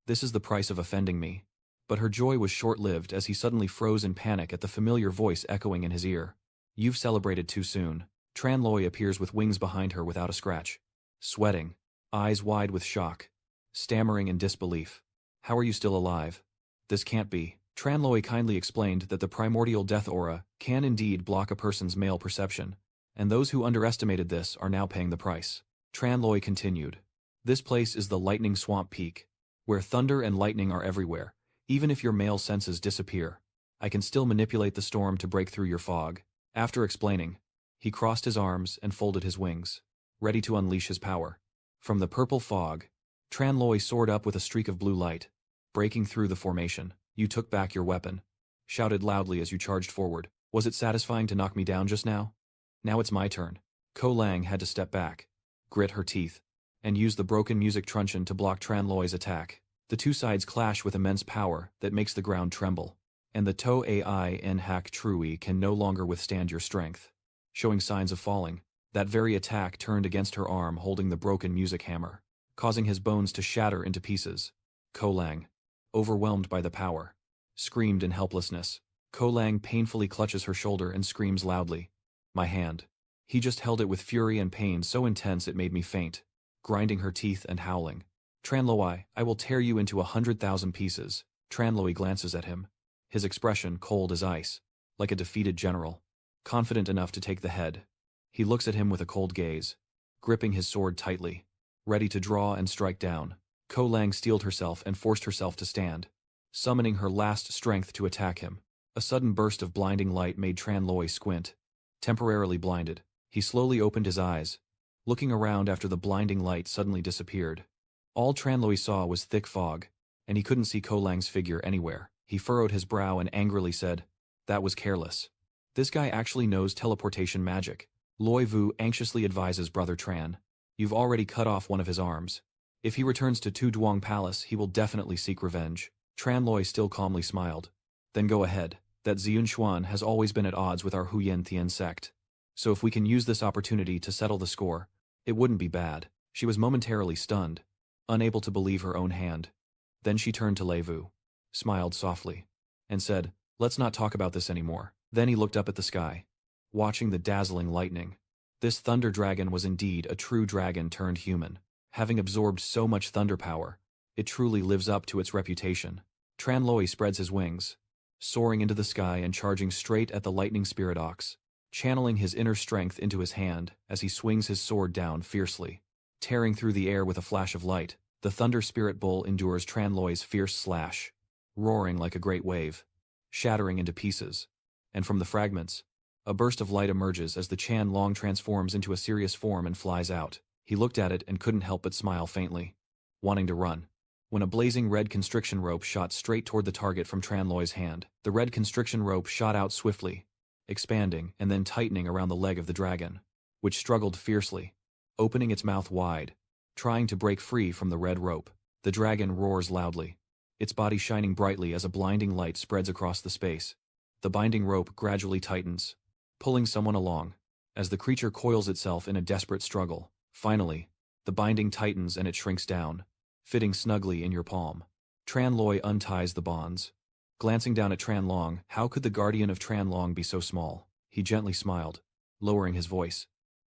"This is the price of offending me." But her joy was short-lived as he suddenly froze in panic at the familiar voice echoing in his ear. "You've celebrated too soon." Tran Loi appears with wings behind her without a scratch, sweating, eyes wide with shock, stammering in disbelief. "How are you still alive? This can't be." Tran Loi kindly explained that the primordial death aura can indeed block a person's male perception, and those who underestimated this are now paying the price. Tran Loi continued, "This place is the Lightning Swamp Peak, where thunder and lightning are everywhere. Even if your male senses disappear, I can still manipulate the storm to break through your fog." After explaining, he crossed his arms and folded his wings, ready to unleash his power. From the purple fog, Tran Loi soared up with a streak of blue light, breaking through the formation. "You took back your weapon," shouted loudly as you charged forward. "Was it satisfying to knock me down just now? Now it's my turn." Ko Lang had to step back, grit her teeth, and use the broken music truncheon to block Tran Loi's attack. The two sides clash with immense power that makes the ground tremble, and the To Ai En Hak Trui can no longer withstand your strength. Showing signs of falling, that very attack turned against her arm holding the broken music hammer, causing his bones to shatter into pieces. Ko Lang, overwhelmed by the power, screamed in helplessness. Ko Lang painfully clutches her shoulder and screams loudly, "My hand." He just held it with fury and pain so intense it made me faint, grinding her teeth and howling, "Tran Loi, I will tear you into 100,000 pieces." Tran Loi glances at him, his expression cold as ice, like a defeated general, confident enough to take the head. He looks at him with a cold gaze, gripping his sword tightly, ready to draw and strike down. Ko Lang steeled herself and forced herself to stand, summoning her last strength to attack him. A sudden burst of blinding light made Tran Loi squint. Temporarily blinded, he slowly opened his eyes, looking around after the blinding light suddenly disappeared. All Tranloi saw was thick fog, and he couldn't see Ko Lang's figure anywhere. He furrowed his brow and angrily said, "That was careless. This guy actually knows teleportation magic." Loi Vu anxiously advises Brother Tran, "You've already cut off one of his arms. If he returns to Tu Duong Palace, he will definitely seek revenge." Tran Loi still calmly smiled. "Then go ahead. That Ziyun Xuan has always been at odds with our Huyen Tian sect. So if we can use this opportunity to settle the score, it wouldn't be bad." She was momentarily stunned, unable to believe her own hand. Then she turned to Lei Vu, smiled softly, and said, "Let's not talk about this anymore." Then he looked up at the sky, watching the dazzling lightning. This thunder dragon was indeed a true dragon turned human. Having absorbed so much thunder power, it truly lives up to its reputation. Tran Loi spreads his wings, soaring into the sky and charging straight at the lightning spirit ox, channeling his inner strength into his hand as he swings his sword down fiercely. Tearing through the air with a flash of light, the thunder spirit bull endures Tran Loi's fierce slash, roaring like a great wave, shattering into pieces. And from the fragments, a burst of light emerges as the Chan Long transforms into a serious form and flies out. He looked at it and couldn't help but smile faintly, wanting to run, when a blazing red constriction rope shot straight toward the target from Tran Loi's hand. The red constriction rope shot out swiftly, expanding and then tightening around the leg of the dragon, which struggled fiercely, opening its mouth wide, trying to break free from the red rope. The dragon roars loudly, its body shining brightly as a blinding light spreads across the space. The binding rope gradually tightens, pulling someone along, as the creature coils itself in a desperate struggle. Finally, the binding tightens and it shrinks down, fitting snugly in your palm. Tran Loi unties the bonds. Glancing down at Tran Long, how could the guardian of Tran Long be so small? He gently smiled, lowering his voice.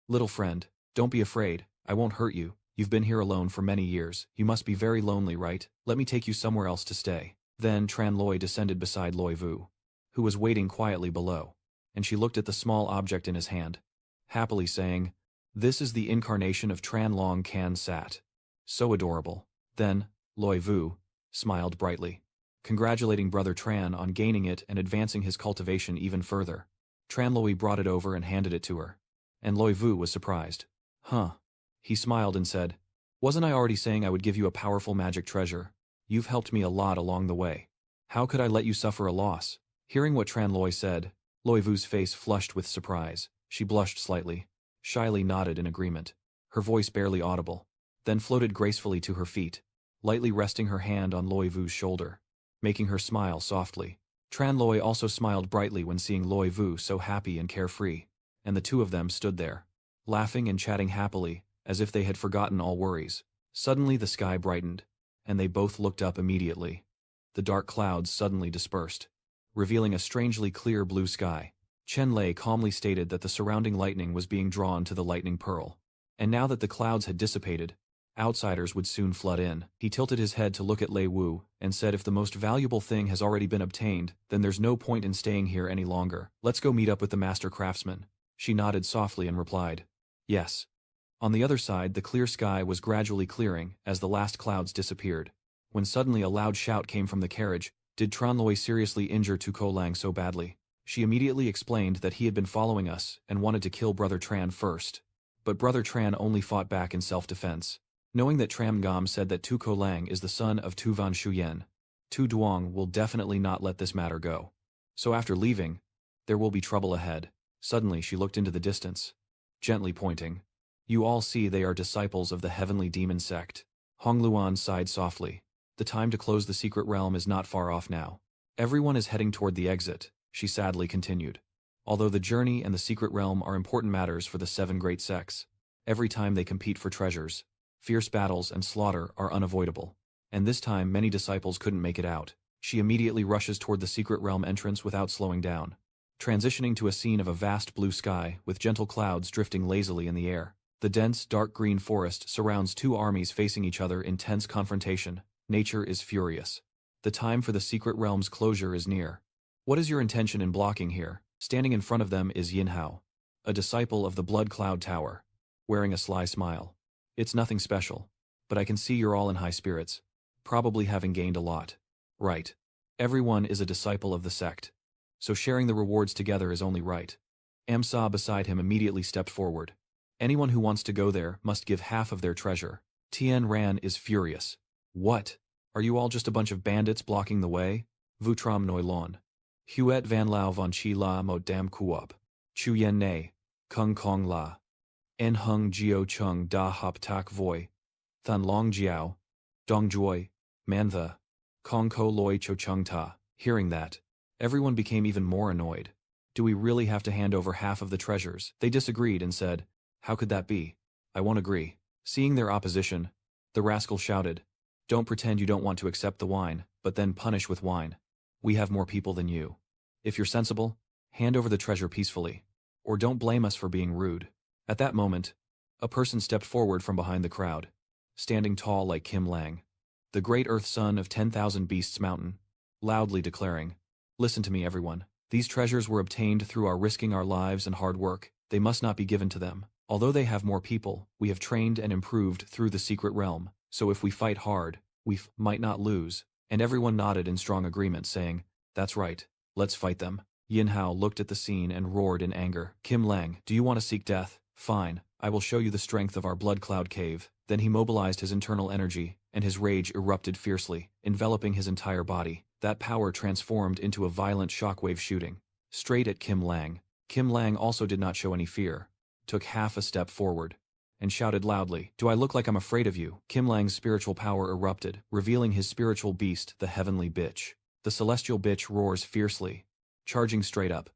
"Little friend, don't be afraid, I won't hurt you. You've been here alone for many years. You must be very lonely, right? Let me take you somewhere else to stay." Then Tran Loi descended beside Loi Vu, who was waiting quietly below, and she looked at the small object in his hand, happily saying, "This is the incarnation of Tran Long Can Sat. So adorable." Then, Loi Vu smiled brightly, congratulating Brother Tran on gaining it and advancing his cultivation even further. Tran Loi brought it over and handed it to her, and Loi Vu was surprised. "Huh." He smiled and said, "Wasn't I already saying I would give you a powerful magic treasure? You've helped me a lot along the way. How could I let you suffer a loss?" Hearing what Tran Loi said, Loi Vu's face flushed with surprise. She blushed slightly, shyly nodded in agreement, her voice barely audible, then floated gracefully to her feet, lightly resting her hand on Loi Vu's shoulder, making her smile softly. Tran Loi also smiled brightly when seeing Loi Vu so happy and carefree, and the two of them stood there, laughing and chatting happily, as if they had forgotten all worries. Suddenly the sky brightened, and they both looked up immediately. The dark clouds suddenly dispersed, revealing a strangely clear blue sky. Chen Lei calmly stated that the surrounding lightning was being drawn to the lightning pearl, and now that the clouds had dissipated, outsiders would soon flood in. He tilted his head to look at Lei Wu and said, "If the most valuable thing has already been obtained, then there's no point in staying here any longer. Let's go meet up with the master craftsman." She nodded softly and replied, "Yes." On the other side, the clear sky was gradually clearing as the last clouds disappeared, when suddenly a loud shout came from the carriage. "Did Tran Loi seriously injure Tu Ko Lang so badly?" She immediately explained that he had been following us and wanted to kill Brother Tran first. But Brother Tran only fought back in self-defense. Knowing that Tram Gam said that Tu Ko Lang is the son of Tu Van Shuyen, Tu Duong will definitely not let this matter go. So after leaving, there will be trouble ahead. Suddenly she looked into the distance, gently pointing. "You all see they are disciples of the heavenly demon sect." Hong Luan sighed softly. The time to close the secret realm is not far off now. Everyone is heading toward the exit, she sadly continued. Although the journey and the secret realm are important matters for the 7 great sects, every time they compete for treasures, fierce battles and slaughter are unavoidable. And this time many disciples couldn't make it out. She immediately rushes toward the secret realm entrance without slowing down, transitioning to a scene of a vast blue sky with gentle clouds drifting lazily in the air. The dense, dark green forest surrounds 2 armies facing each other in tense confrontation. Nature is furious. The time for the secret realm's closure is near. "What is your intention in blocking here?" Standing in front of them is Yin Hao, a disciple of the Blood Cloud Tower, wearing a sly smile. "It's nothing special, but I can see you're all in high spirits, probably having gained a lot." "Right. Everyone is a disciple of the sect, so sharing the rewards together is only right." Amsa beside him immediately stepped forward. "Anyone who wants to go there must give half of their treasure." Tien Ran is furious. What? Are you all just a bunch of bandits blocking the way? Vutram Noi Lon. Huet Van Lao Von Chi La Mo Dam Kuop. Chu Yen Ne. Kung Kong La. En Hung Jio Chung Da Hop Tak Voi. Thun Long Jiao. Dong Joy. Mantha. Kong Ko Loi Cho Chung Ta. Hearing that, everyone became even more annoyed. Do we really have to hand over half of the treasures? They disagreed and said, how could that be? I won't agree. Seeing their opposition, the rascal shouted, don't pretend you don't want to accept the wine, but then punish with wine. We have more people than you. If you're sensible, hand over the treasure peacefully. Or don't blame us for being rude. At that moment, a person stepped forward from behind the crowd, standing tall like Kim Lang, the great Earth Son of 10,000 Beasts Mountain, loudly declaring, listen to me everyone. These treasures were obtained through our risking our lives and hard work. They must not be given to them. Although they have more people, we have trained and improved through the secret realm, so if we fight hard, we might not lose. And everyone nodded in strong agreement, saying, that's right, let's fight them. Yin Hao looked at the scene and roared in anger. Kim Lang, do you want to seek death? Fine, I will show you the strength of our blood cloud cave. Then he mobilized his internal energy, and his rage erupted fiercely, enveloping his entire body. That power transformed into a violent shockwave shooting, straight at Kim Lang. Kim Lang also did not show any fear, took half a step forward, and shouted loudly, do I look like I'm afraid of you? Kim Lang's spiritual power erupted, revealing his spiritual beast, the heavenly bitch. The celestial bitch roars fiercely, charging straight up,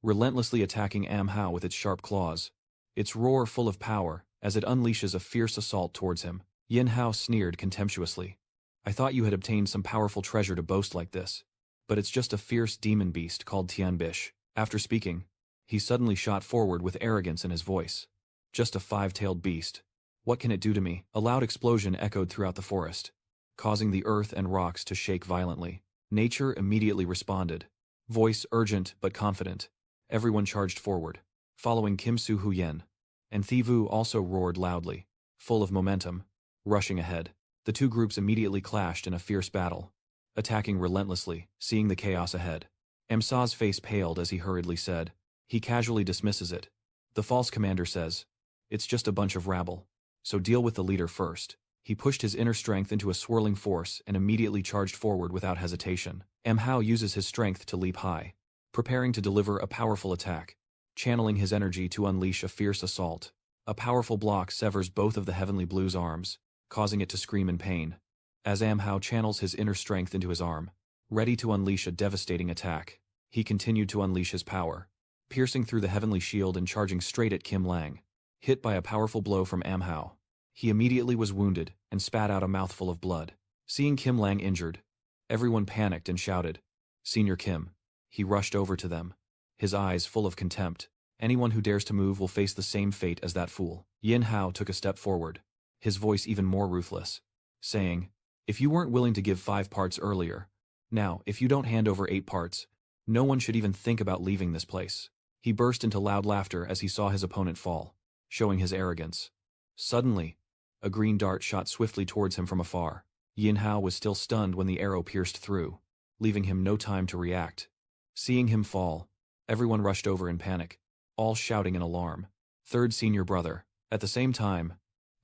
relentlessly attacking Am Hao with its sharp claws, its roar full of power, as it unleashes a fierce assault towards him. Yin Hao sneered contemptuously. I thought you had obtained some powerful treasure to boast like this, but it's just a fierce demon beast called Tian Bish. After speaking, he suddenly shot forward with arrogance in his voice. Just a five-tailed beast. What can it do to me? A loud explosion echoed throughout the forest, causing the earth and rocks to shake violently. Nature immediately responded. Voice urgent but confident. Everyone charged forward, following Kim Su Huyen. And Thivu also roared loudly, full of momentum, rushing ahead. The two groups immediately clashed in a fierce battle, attacking relentlessly, seeing the chaos ahead. Emsa's face paled as he hurriedly said, he casually dismisses it. The false commander says, it's just a bunch of rabble, so deal with the leader first. He pushed his inner strength into a swirling force and immediately charged forward without hesitation. Am Hao uses his strength to leap high, preparing to deliver a powerful attack, channeling his energy to unleash a fierce assault. A powerful block severs both of the Heavenly Blue's arms, causing it to scream in pain. As Am Hao channels his inner strength into his arm, ready to unleash a devastating attack, he continued to unleash his power, piercing through the heavenly shield and charging straight at Kim Lang. Hit by a powerful blow from Am Hao, he immediately was wounded and spat out a mouthful of blood. Seeing Kim Lang injured, everyone panicked and shouted, Senior Kim. He rushed over to them, his eyes full of contempt. Anyone who dares to move will face the same fate as that fool. Yin Hao took a step forward, his voice even more ruthless, saying, if you weren't willing to give 5 parts earlier, now, if you don't hand over 8 parts, no one should even think about leaving this place. He burst into loud laughter as he saw his opponent fall, showing his arrogance. Suddenly, a green dart shot swiftly towards him from afar. Yin Hao was still stunned when the arrow pierced through, leaving him no time to react. Seeing him fall, everyone rushed over in panic, all shouting in alarm. Third senior brother. At the same time,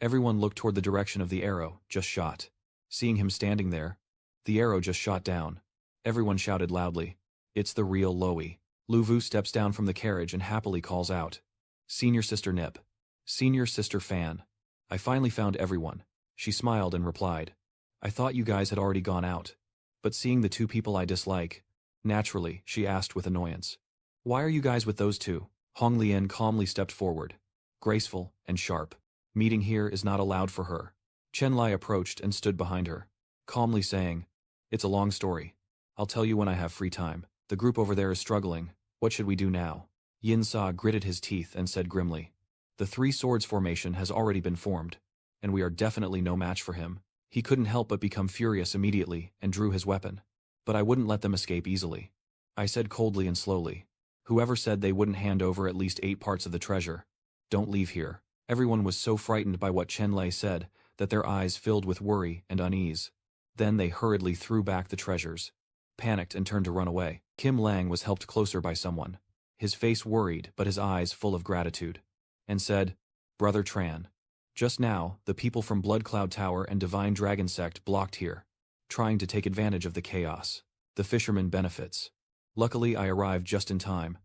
everyone looked toward the direction of the arrow just shot. Seeing him standing there, the arrow just shot down. Everyone shouted loudly, it's the real Loey. Lu Vu steps down from the carriage and happily calls out, Senior Sister Nip. Senior Sister Fan. I finally found everyone. She smiled and replied, I thought you guys had already gone out. But seeing the 2 people I dislike, naturally, she asked with annoyance, why are you guys with those 2? Hong Lian calmly stepped forward, graceful and sharp. Meeting here is not allowed for her. Chen Lai approached and stood behind her, calmly saying, it's a long story. I'll tell you when I have free time. The group over there is struggling. What should we do now? Yin Sa gritted his teeth and said grimly, the 3 swords formation has already been formed, and we are definitely no match for him. He couldn't help but become furious immediately and drew his weapon. But I wouldn't let them escape easily. I said coldly and slowly, whoever said they wouldn't hand over at least 8 parts of the treasure, don't leave here. Everyone was so frightened by what Chen Lei said that their eyes filled with worry and unease. Then they hurriedly threw back the treasures, panicked and turned to run away. Kim Lang was helped closer by someone, his face worried but his eyes full of gratitude, and said, Brother Tran, Just now, the people from Blood Cloud Tower and Divine Dragon Sect blocked here, trying to take advantage of the chaos. The fisherman benefits. Luckily, I arrived just in time.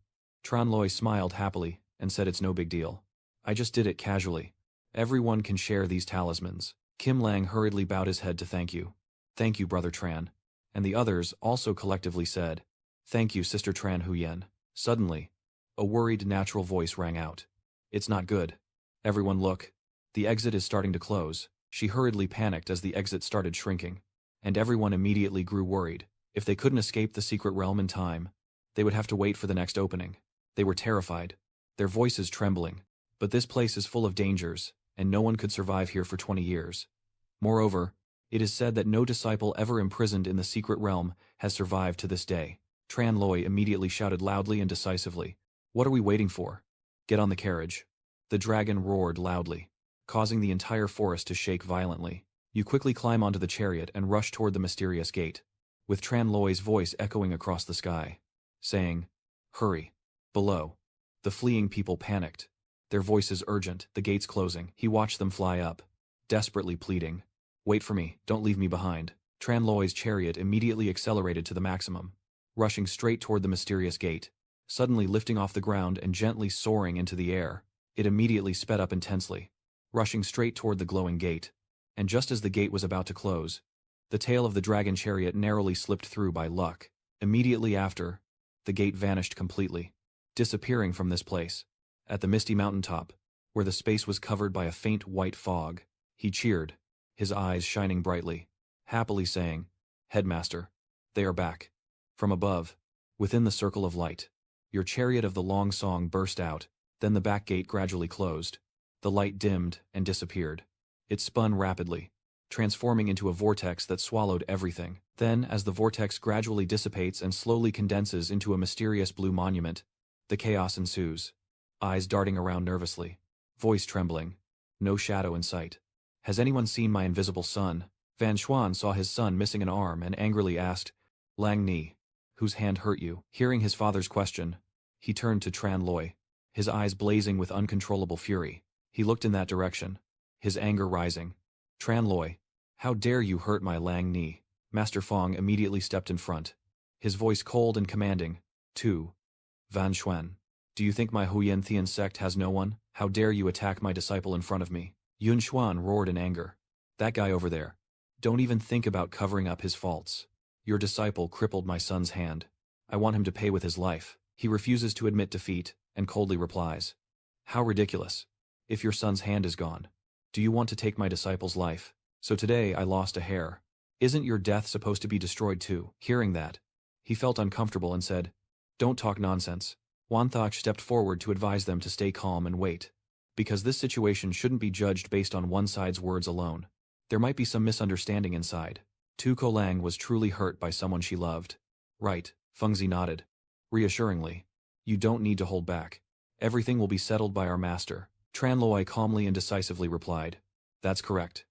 Tranloi smiled happily and said it's no big deal. I just did it casually. Everyone can share these talismans. Kim Lang hurriedly bowed his head to thank you. Thank you, Brother Tran. And the others also collectively said, Thank you, Sister Tran Huyen. Suddenly, a worried natural voice rang out. It's not good. Everyone look. The exit is starting to close. She hurriedly panicked as the exit started shrinking. And everyone immediately grew worried. If they couldn't escape the secret realm in time, they would have to wait for the next opening. They were terrified, their voices trembling. But this place is full of dangers, and no one could survive here for 20 years. Moreover, it is said that no disciple ever imprisoned in the secret realm has survived to this day. Tran Loi immediately shouted loudly and decisively, What are we waiting for? Get on the carriage. The dragon roared loudly, causing the entire forest to shake violently. You quickly climb onto the chariot and rush toward the mysterious gate, with Tran Loi's voice echoing across the sky, saying, Hurry. Below. The fleeing people panicked, their voices urgent, the gates closing. He watched them fly up, desperately pleading, Wait for me, don't leave me behind. Tran Loi's chariot immediately accelerated to the maximum, rushing straight toward the mysterious gate. Suddenly lifting off the ground and gently soaring into the air, it immediately sped up intensely, rushing straight toward the glowing gate. And just as the gate was about to close, the tail of the dragon chariot narrowly slipped through by luck. Immediately after, the gate vanished completely, disappearing from this place. At the misty mountaintop, where the space was covered by a faint white fog, he cheered, his eyes shining brightly, happily saying, Headmaster, they are back. From above, within the circle of light, your chariot of the long song burst out, then the back gate gradually closed. The light dimmed and disappeared. It spun rapidly, transforming into a vortex that swallowed everything. Then, as the vortex gradually dissipates and slowly condenses into a mysterious blue monument, the chaos ensues. Eyes darting around nervously, voice trembling, no shadow in sight. Has anyone seen my invisible son? Van Xuan saw his son missing an arm and angrily asked, Lang Ni, whose hand hurt you? Hearing his father's question, he turned to Tran Loi, his eyes blazing with uncontrollable fury. He looked in that direction, his anger rising. Tran Loi, how dare you hurt my Lang Ni? Master Fong immediately stepped in front, his voice cold and commanding. 2. Van Xuan, do you think my Huyen Thian sect has no one? How dare you attack my disciple in front of me? Yun Xuan roared in anger. That guy over there. Don't even think about covering up his faults. Your disciple crippled my son's hand. I want him to pay with his life. He refuses to admit defeat, and coldly replies. How ridiculous. If your son's hand is gone, do you want to take my disciple's life? So today I lost a hair. Isn't your death supposed to be destroyed too? Hearing that, he felt uncomfortable and said, Don't talk nonsense. Wan Thach stepped forward to advise them to stay calm and wait, because this situation shouldn't be judged based on one side's words alone. There might be some misunderstanding inside. Tu Kolang was truly hurt by someone she loved. Right, Fengzi nodded, reassuringly. You don't need to hold back. Everything will be settled by our master. Tran Loi calmly and decisively replied. That's correct.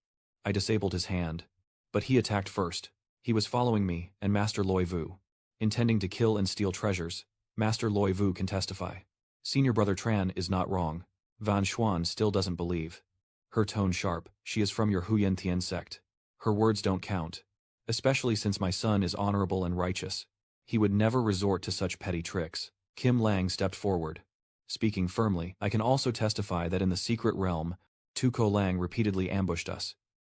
I disabled his hand. But he attacked first. He was following me and Master Loi Vu, intending to kill and steal treasures. Master Loi Vu can testify. Senior Brother Tran is not wrong. Van Xuan still doesn't believe. Her tone sharp. She is from your Huyen Thian sect. Her words don't count. Especially since my son is honorable and righteous. He would never resort to such petty tricks. Kim Lang stepped forward, speaking firmly. I can also testify that in the secret realm, Tu Ko Lang repeatedly ambushed us,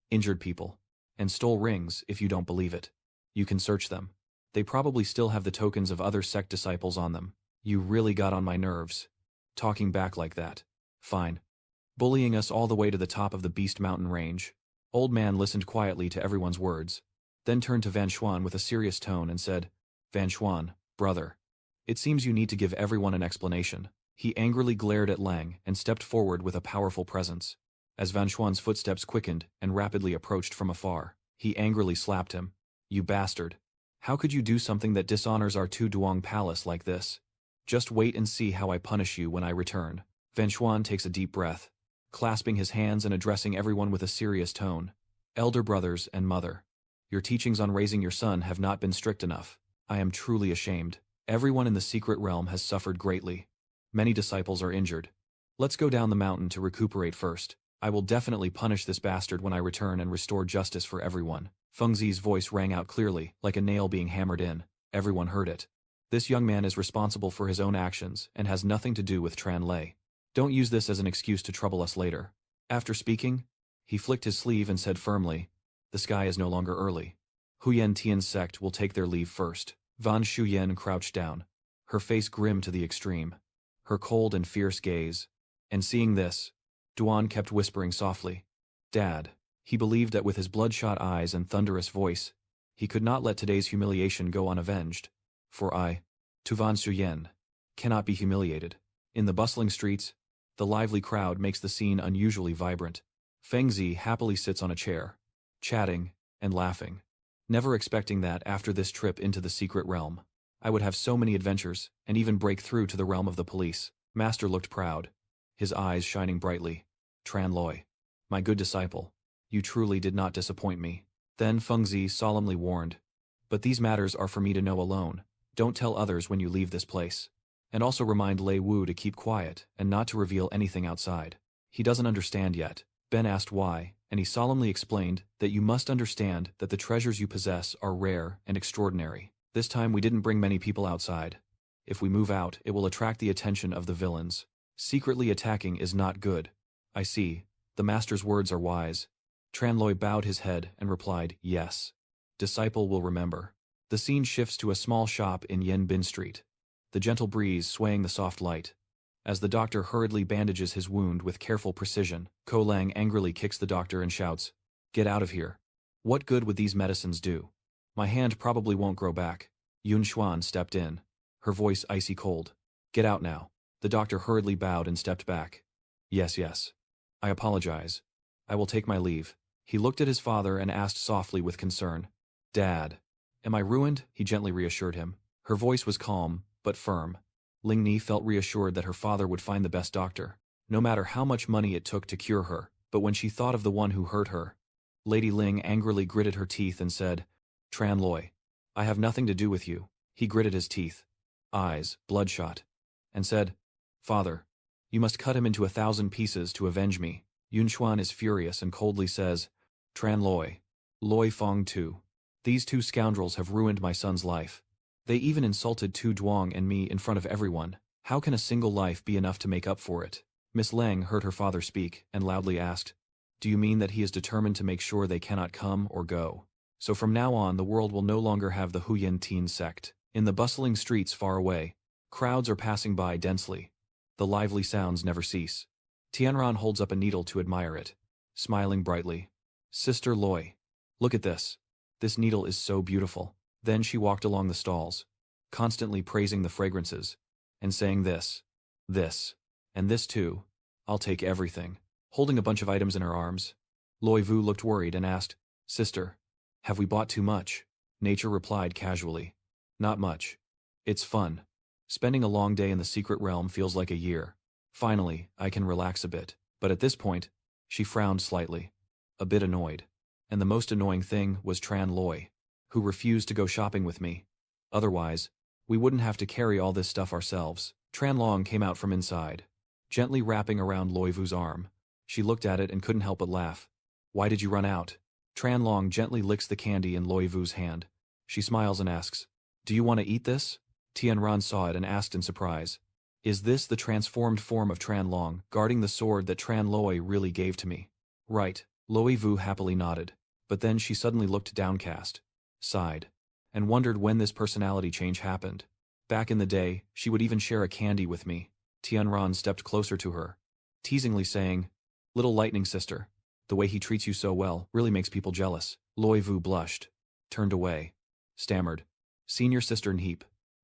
injured people, and stole rings. If you don't believe it, you can search them. They probably still have the tokens of other sect disciples on them. You really got on my nerves. Talking back like that. Fine. Bullying us all the way to the top of the Beast Mountain range. Old man listened quietly to everyone's words, then turned to Van Xuan with a serious tone and said, Van Xuan, brother, it seems you need to give everyone an explanation. He angrily glared at Lang and stepped forward with a powerful presence. As Van Xuan's footsteps quickened and rapidly approached from afar, he angrily slapped him. You bastard. How could you do something that dishonors our Tu Duong palace like this? Just wait and see how I punish you when I return. Van Xuan takes a deep breath, clasping his hands and addressing everyone with a serious tone. Elder brothers and mother, your teachings on raising your son have not been strict enough. I am truly ashamed. Everyone in the secret realm has suffered greatly. Many disciples are injured. Let's go down the mountain to recuperate first. I will definitely punish this bastard when I return and restore justice for everyone. Feng Zi's voice rang out clearly, like a nail being hammered in. Everyone heard it. This young man is responsible for his own actions and has nothing to do with Tran Lei. Don't use this as an excuse to trouble us later. After speaking, he flicked his sleeve and said firmly, the sky is no longer early. Huyen Tian's sect will take their leave first. Van Shuyen crouched down, her face grim to the extreme, her cold and fierce gaze. And seeing this, Duan kept whispering softly, Dad. He believed that with his bloodshot eyes and thunderous voice, he could not let today's humiliation go unavenged. For I, Tuvan Suyen, cannot be humiliated. In the bustling streets, the lively crowd makes the scene unusually vibrant. Feng Zi happily sits on a chair, chatting and laughing, never expecting that after this trip into the secret realm, I would have so many adventures and even break through to the realm of the police. Master looked proud, his eyes shining brightly. Tran Loi, my good disciple, you truly did not disappoint me. Then Feng Zi solemnly warned, but these matters are for me to know alone. Don't tell others when you leave this place. And also remind Lei Wu to keep quiet and not to reveal anything outside. He doesn't understand yet. Ben asked why, and he solemnly explained that you must understand that the treasures you possess are rare and extraordinary. This time we didn't bring many people outside. If we move out, it will attract the attention of the villains. Secretly attacking is not good. I see. The master's words are wise. Tran Loi bowed his head and replied, yes. Disciple will remember. The scene shifts to a small shop in Yen Bin Street, the gentle breeze swaying the soft light. As the doctor hurriedly bandages his wound with careful precision, Ko Lang angrily kicks the doctor and shouts, get out of here. What good would these medicines do? My hand probably won't grow back. Yun Xuan stepped in, her voice icy cold. Get out now. The doctor hurriedly bowed and stepped back. Yes, yes. I apologize. I will take my leave. He looked at his father and asked softly with concern, Dad, am I ruined? He gently reassured him. Her voice was calm, but firm. Ling Ni felt reassured that her father would find the best doctor, no matter how much money it took to cure her. But when she thought of the one who hurt her, Lady Ling angrily gritted her teeth and said, Tran Loi, I have nothing to do with you. He gritted his teeth, eyes bloodshot, and said, Father, you must cut him into 1,000 pieces to avenge me. Yun Xuan is furious and coldly says, Tran Loi, Loi Fong too. These two scoundrels have ruined my son's life. They even insulted Tu Duong and me in front of everyone. How can a single life be enough to make up for it? Miss Lang heard her father speak and loudly asked, do you mean that he is determined to make sure they cannot come or go? So from now on the world will no longer have the Huyen Teen sect. In the bustling streets far away, crowds are passing by densely. The lively sounds never cease. Tianran holds up a needle to admire it, smiling brightly. Sister Loi, look at this. This needle is so beautiful. Then she walked along the stalls, constantly praising the fragrances, and saying this, and this too. I'll take everything. Holding a bunch of items in her arms, Loi Vu looked worried and asked, Sister, have we bought too much? Nature replied casually, not much. It's fun. Spending a long day in the secret realm feels like a year. Finally, I can relax a bit. But at this point, she frowned slightly, a bit annoyed. And the most annoying thing was Tran Loi, who refused to go shopping with me. Otherwise, we wouldn't have to carry all this stuff ourselves. Tran Long came out from inside, gently wrapping around Loi Vu's arm. She looked at it and couldn't help but laugh. Why did you run out? Tran Long gently licks the candy in Loi Vu's hand. She smiles and asks, do you want to eat this? Tian Ran saw it and asked in surprise, is this the transformed form of Tran Long, guarding the sword that Tran Loi really gave to me? Right, Loi Vu happily nodded, but then she suddenly looked downcast, sighed, and wondered when this personality change happened. Back in the day, she would even share a candy with me. Tianran stepped closer to her, teasingly saying, little lightning sister, the way he treats you so well really makes people jealous. Loi Vu blushed, turned away, stammered, senior sister Nheep,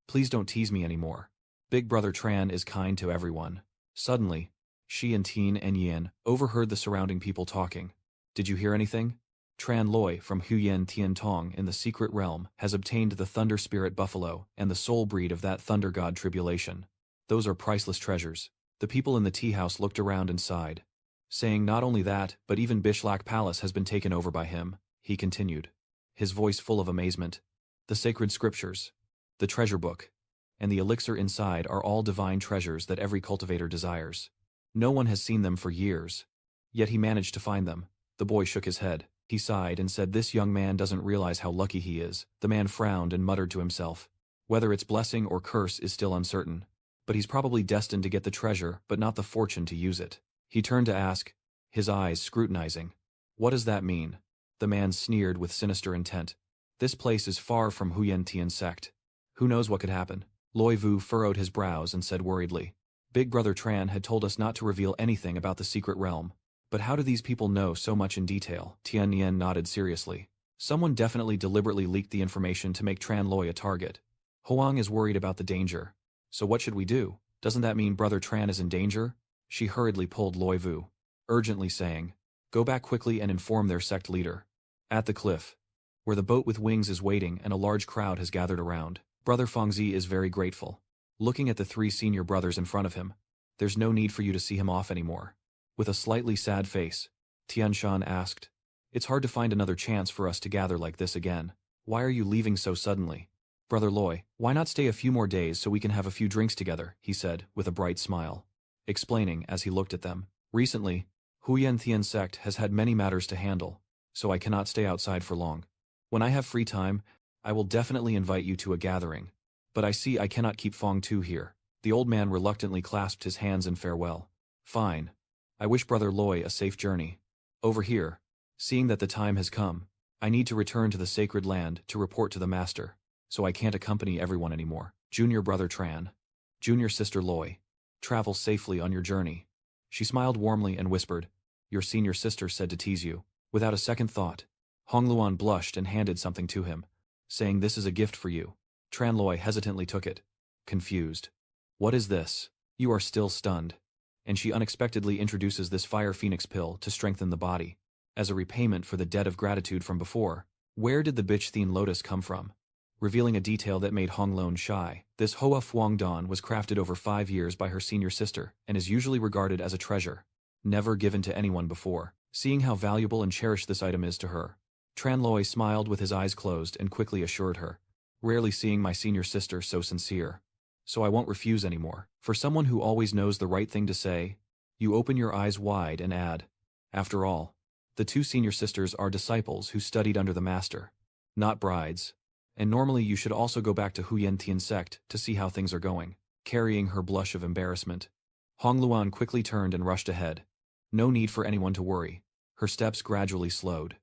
please don't tease me anymore. Big brother Tran is kind to everyone. Suddenly, she and Tien and Yin overheard the surrounding people talking. Did you hear anything? Tran Loi from Huyen Tian Tong in the secret realm has obtained the Thunder Spirit Buffalo and the soul breed of that Thunder God Tribulation. Those are priceless treasures. The people in the tea house looked around and sighed, saying not only that, but even Bishlak Palace has been taken over by him, he continued, his voice full of amazement. The sacred scriptures, the treasure book, and the elixir inside are all divine treasures that every cultivator desires. No one has seen them for years, Yet he managed to find them. The boy shook his head. He sighed and said this young man doesn't realize how lucky he is. The man frowned and muttered to himself. Whether it's blessing or curse is still uncertain. But he's probably destined to get the treasure, but not the fortune to use it. He turned to ask, his eyes scrutinizing. What does that mean? The man sneered with sinister intent. This place is far from Huyen Tian sect. Who knows what could happen? Loi Vu furrowed his brows and said worriedly. Big Brother Tran had told us not to reveal anything about the secret realm. But how do these people know so much in detail? Tian Nian nodded seriously. Someone definitely deliberately leaked the information to make Tran Loi a target. Hoang is worried about the danger. So what should we do? Doesn't that mean Brother Tran is in danger? She hurriedly pulled Loi Vu, urgently saying, go back quickly and inform their sect leader. At the cliff, where the boat with wings is waiting and a large crowd has gathered around, Brother Fengzi is very grateful. Looking at the three senior brothers in front of him, there's no need for you to see him off anymore. With a slightly sad face, Tianshan asked, it's hard to find another chance for us to gather like this again. Why are you leaving so suddenly? Brother Loi, why not stay a few more days so we can have a few drinks together, he said, with a bright smile. Explaining as he looked at them. Recently, Huyen Tian sect has had many matters to handle, so I cannot stay outside for long. When I have free time, I will definitely invite you to a gathering. But I see I cannot keep Fong Tu here. The old man reluctantly clasped his hands in farewell. Fine. I wish Brother Loi a safe journey. Over here, seeing that the time has come, I need to return to the sacred land to report to the master, so I can't accompany everyone anymore. Junior Brother Tran. Junior Sister Loi. Travel safely on your journey. She smiled warmly and whispered, your senior sister said to tease you. Without a second thought, Hong Luan blushed and handed something to him, saying this is a gift for you. Tran Loi hesitantly took it, confused. What is this? You are still stunned. And she unexpectedly introduces this fire phoenix pill to strengthen the body. As a repayment for the debt of gratitude from before, where did the bitch Thien Lotus come from? Revealing a detail that made Hong Lon shy. This Hoa Phuong Don was crafted over 5 years by her senior sister and is usually regarded as a treasure, never given to anyone before. Seeing how valuable and cherished this item is to her, Tran Loi smiled with his eyes closed and quickly assured her, rarely seeing my senior sister so sincere. So I won't refuse anymore. For someone who always knows the right thing to say, you open your eyes wide and add, after all, the two senior sisters are disciples who studied under the master, not brides. And normally you should also go back to Huyen Tian sect to see how things are going. Carrying her blush of embarrassment, Hong Luan quickly turned and rushed ahead. No need for anyone to worry. Her steps gradually slowed,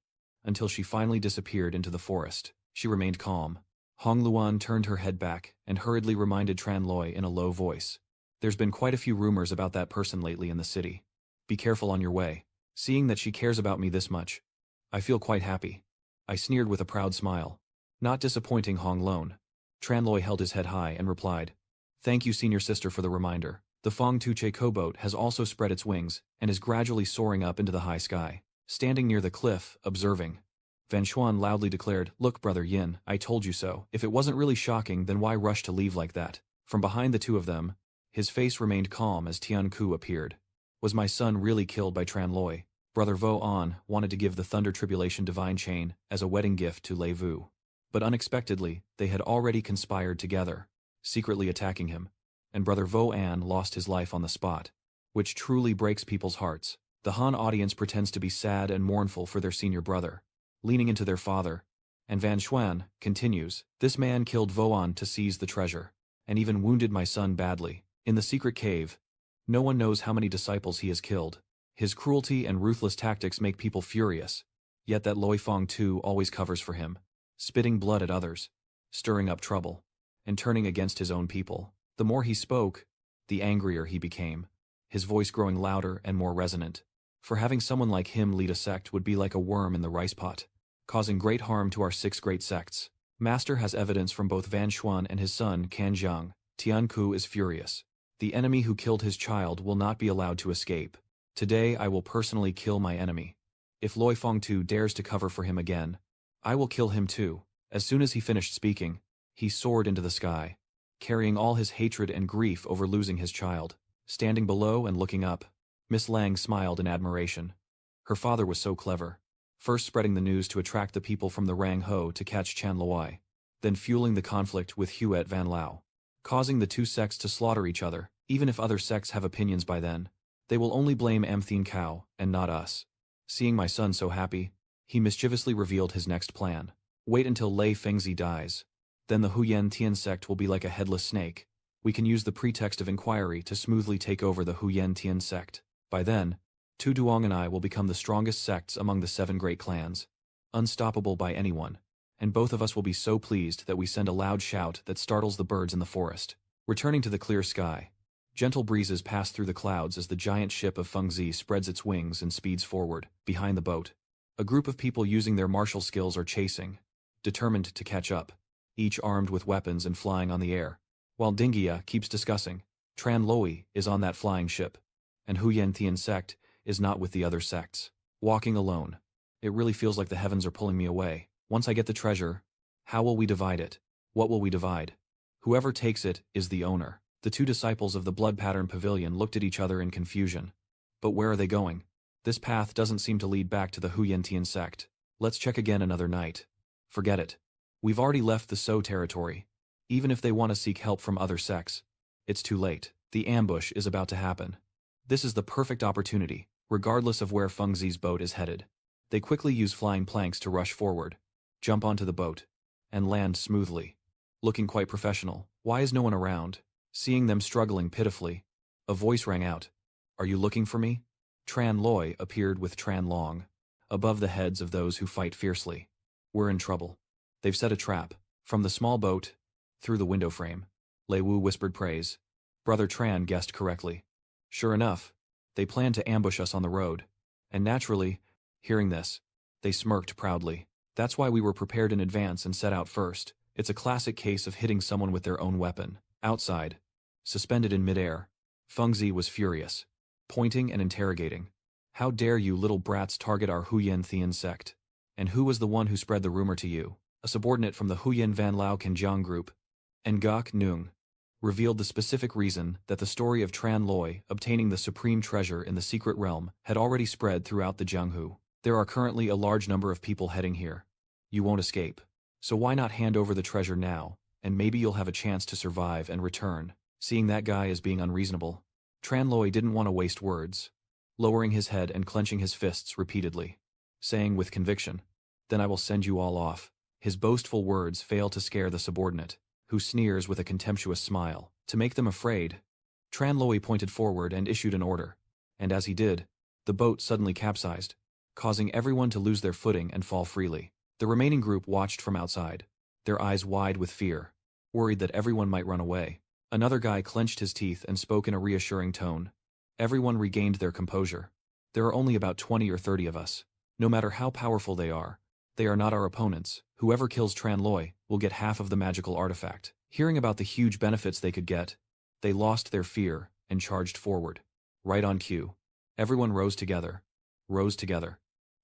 until she finally disappeared into the forest. She remained calm. Hong Luan turned her head back and hurriedly reminded Tran Loi in a low voice. There's been quite a few rumors about that person lately in the city. Be careful on your way. Seeing that she cares about me this much, I feel quite happy. I sneered with a proud smile. Not disappointing Hong Lon. Tran Loi held his head high and replied, thank you senior sister for the reminder. The Fong Tuche Koboat has also spread its wings and is gradually soaring up into the high sky. Standing near the cliff, observing, Van Xuan loudly declared, look Brother Yin, I told you so. If it wasn't really shocking then why rush to leave like that? From behind the two of them, his face remained calm as Tian Ku appeared. Was my son really killed by Tran Loi? Brother Vo An wanted to give the Thunder Tribulation Divine Chain as a wedding gift to Lei Vu. But unexpectedly, they had already conspired together, secretly attacking him, and Brother Vo An lost his life on the spot, which truly breaks people's hearts. The Han audience pretends to be sad and mournful for their senior brother, leaning into their father, and Van Xuan continues, this man killed Vo An to seize the treasure, and even wounded my son badly. In the secret cave, no one knows how many disciples he has killed. His cruelty and ruthless tactics make people furious, yet that Loi Fong Tu always covers for him, spitting blood at others, stirring up trouble, and turning against his own people. The more he spoke, the angrier he became, his voice growing louder and more resonant. For having someone like him lead a sect would be like a worm in the rice pot, causing great harm to our 6 great sects. Master has evidence from both Van Xuan and his son Can Jiang. Tian Ku is furious. The enemy who killed his child will not be allowed to escape. Today I will personally kill my enemy. If Loi Fong Tu dares to cover for him again, I will kill him too. As soon as he finished speaking, he soared into the sky, carrying all his hatred and grief over losing his child. Standing below and looking up, Miss Lang smiled in admiration. Her father was so clever, first spreading the news to attract the people from the Rang Ho to catch Chan Luai, then fueling the conflict with Huet Van Lao, causing the two sects to slaughter each other. Even if other sects have opinions by then, They will only blame Amthine Cow, and not us. Seeing my son so happy, he mischievously revealed his next plan. Wait until Lei Fengzi dies. Then the Huyen Tian sect will be like a headless snake. We can use the pretext of inquiry to smoothly take over the Huyen Tian sect. By then, Tu Duong and I will become the strongest sects among the 7 great clans, unstoppable by anyone, and both of us will be so pleased that we send a loud shout that startles the birds in the forest. Returning to the clear sky, gentle breezes pass through the clouds as the giant ship of Fengzi spreads its wings and speeds forward. Behind the boat, a group of people using their martial skills are chasing, determined to catch up, each armed with weapons and flying on the air. While Dingia keeps discussing, Tran Loi is on that flying ship, and Huyen Tian sect is not with the other sects. Walking alone, it really feels like the heavens are pulling me away. Once I get the treasure, how will we divide it? What will we divide? Whoever takes it is the owner. The 2 disciples of the Blood Pattern Pavilion looked at each other in confusion. But where are they going? This path doesn't seem to lead back to the Huyen Tian sect. Let's check again another night. Forget it. We've already left the So territory. Even if they want to seek help from other sects, it's too late. The ambush is about to happen. This is the perfect opportunity, regardless of where Fengzi's boat is headed. They quickly use flying planks to rush forward, jump onto the boat, and land smoothly. Looking quite professional. Why is no one around? Seeing them struggling pitifully, a voice rang out. Are you looking for me? Tran Loi appeared with Tran Long, above the heads of those who fight fiercely. We're in trouble. They've set a trap. From the small boat, through the window frame, Lei Wu whispered praise. Brother Tran guessed correctly. Sure enough, they planned to ambush us on the road. And naturally, hearing this, they smirked proudly. That's why we were prepared in advance and set out first. It's a classic case of hitting someone with their own weapon. Outside, suspended in midair, Fengzi was furious, pointing and interrogating. How dare you little brats target our Huyen Tian sect? And who was the one who spread the rumor to you? A subordinate from the Huyen Van Lao Kenjiang group, Ngok Nung, revealed the specific reason that the story of Tran Loi obtaining the supreme treasure in the secret realm had already spread throughout the Jianghu. There are currently a large number of people heading here. You won't escape. So why not hand over the treasure now, and maybe you'll have a chance to survive and return. Seeing that guy as being unreasonable, Tran Loi didn't want to waste words, lowering his head and clenching his fists repeatedly, saying with conviction, Then I will send you all off. His boastful words fail to scare the subordinate, who sneers with a contemptuous smile. To make them afraid, Tran Loi pointed forward and issued an order, and as he did, the boat suddenly capsized, causing everyone to lose their footing and fall freely. The remaining group watched from outside, their eyes wide with fear, worried that everyone might run away. Another guy clenched his teeth and spoke in a reassuring tone. Everyone regained their composure. There are only about 20 or 30 of us. No matter how powerful they are not our opponents. Whoever kills Tran Loi will get half of the magical artifact. Hearing about the huge benefits they could get, they lost their fear and charged forward. Right on cue. Everyone rose together,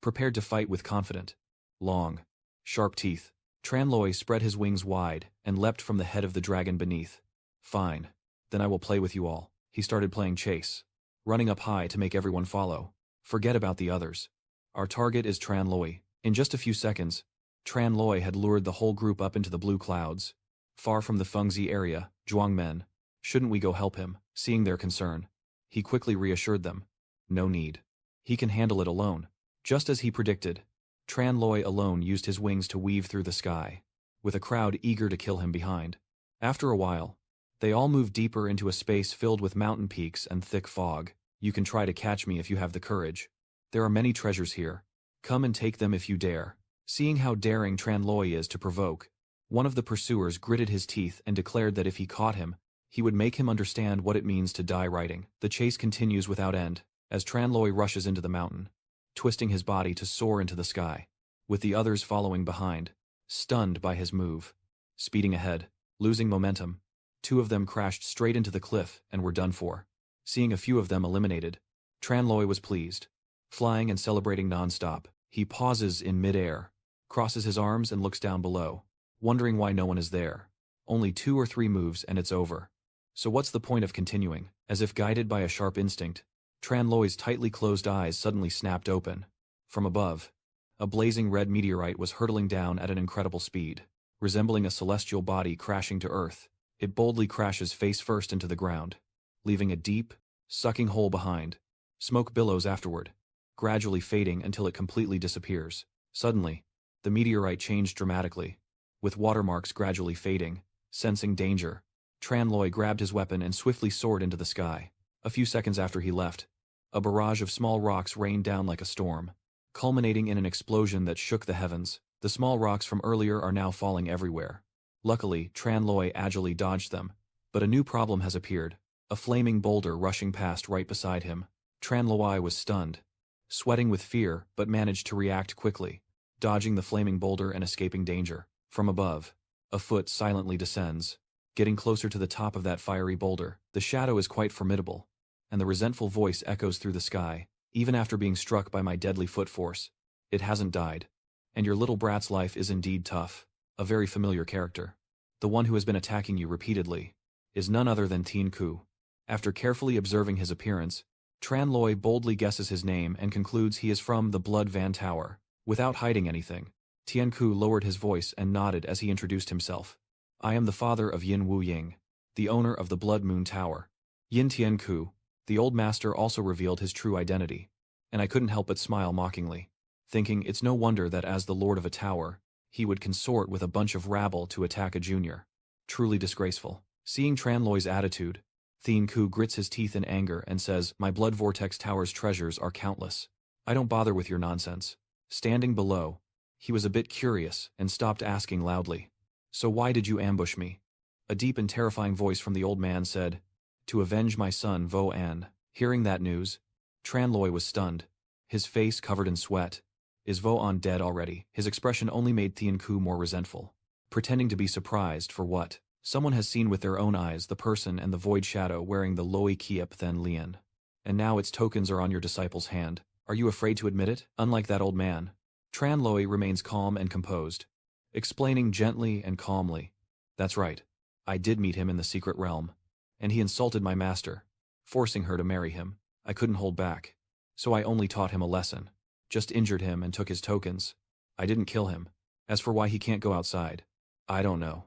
prepared to fight with confident, long, sharp teeth. Tran Loi spread his wings wide and leapt from the head of the dragon beneath. Fine. Then I will play with you all. He started playing chase, running up high to make everyone follow. Forget about the others. Our target is Tran Loi. In just a few seconds, Tran Loi had lured the whole group up into the blue clouds. Far from the Fengzi area, Zhuang Men, shouldn't we go help him? Seeing their concern, he quickly reassured them. No need. He can handle it alone. Just as he predicted, Tran Loi alone used his wings to weave through the sky, with a crowd eager to kill him behind. After a while, they all moved deeper into a space filled with mountain peaks and thick fog. You can try to catch me if you have the courage. There are many treasures here. Come and take them if you dare. Seeing how daring Tran Loi is to provoke, one of the pursuers gritted his teeth and declared that if he caught him, he would make him understand what it means to die riding. The chase continues without end, as Tran Loi rushes into the mountain, twisting his body to soar into the sky, with the others following behind, stunned by his move. Speeding ahead, losing momentum, 2 of them crashed straight into the cliff and were done for. Seeing a few of them eliminated, Tran Loi was pleased. Flying and celebrating non-stop, he pauses in mid-air, crosses his arms and looks down below, wondering why no one is there. Only 2 or 3 moves and it's over. So what's the point of continuing? As if guided by a sharp instinct, Tran Loi's tightly closed eyes suddenly snapped open. From above, a blazing red meteorite was hurtling down at an incredible speed. Resembling a celestial body crashing to Earth, it boldly crashes face first into the ground, leaving a deep, sucking hole behind. Smoke billows afterward, gradually fading until it completely disappears. Suddenly, the meteorite changed dramatically, with watermarks gradually fading. Sensing danger, Tranloy grabbed his weapon and swiftly soared into the sky. A few seconds after he left, a barrage of small rocks rained down like a storm, culminating in an explosion that shook the heavens. The small rocks from earlier are now falling everywhere. Luckily, Tranloy agilely dodged them, but a new problem has appeared, a flaming boulder rushing past right beside him. Tranloy was stunned, sweating with fear, but managed to react quickly, dodging the flaming boulder and escaping danger. From above, a foot silently descends, getting closer to the top of that fiery boulder. The shadow is quite formidable, and the resentful voice echoes through the sky. Even after being struck by my deadly foot force, it hasn't died. And your little brat's life is indeed tough. A very familiar character. The one who has been attacking you repeatedly is none other than Tien-ku. After carefully observing his appearance, Tranloy boldly guesses his name and concludes he is from the Blood Van Tower. Without hiding anything, Tien-ku lowered his voice and nodded as he introduced himself. I am the father of Yin Wu-ying, the owner of the Blood Moon Tower. Yin Tien-ku, the old master, also revealed his true identity, and I couldn't help but smile mockingly, thinking it's no wonder that as the lord of a tower, he would consort with a bunch of rabble to attack a junior. Truly disgraceful. Seeing Tranloy's attitude, Tien-ku grits his teeth in anger and says, my Blood Vortex Tower's treasures are countless. I don't bother with your nonsense. Standing below, he was a bit curious and stopped asking loudly, so why did you ambush me? A deep and terrifying voice from the old man said, to avenge my son Vo-an. Hearing that news, Tranloy was stunned, his face covered in sweat. Is Vo-an dead already? His expression only made Tien-ku more resentful, pretending to be surprised for what? Someone has seen with their own eyes the person and the void shadow wearing the Loi Kiep Then Lian. And now its tokens are on your disciple's hand. Are you afraid to admit it? Unlike that old man, Tranloy remains calm and composed, explaining gently and calmly. That's right. I did meet him in the secret realm, and he insulted my master, forcing her to marry him. I couldn't hold back, so I only taught him a lesson. Just injured him and took his tokens. I didn't kill him. As for why he can't go outside, I don't know.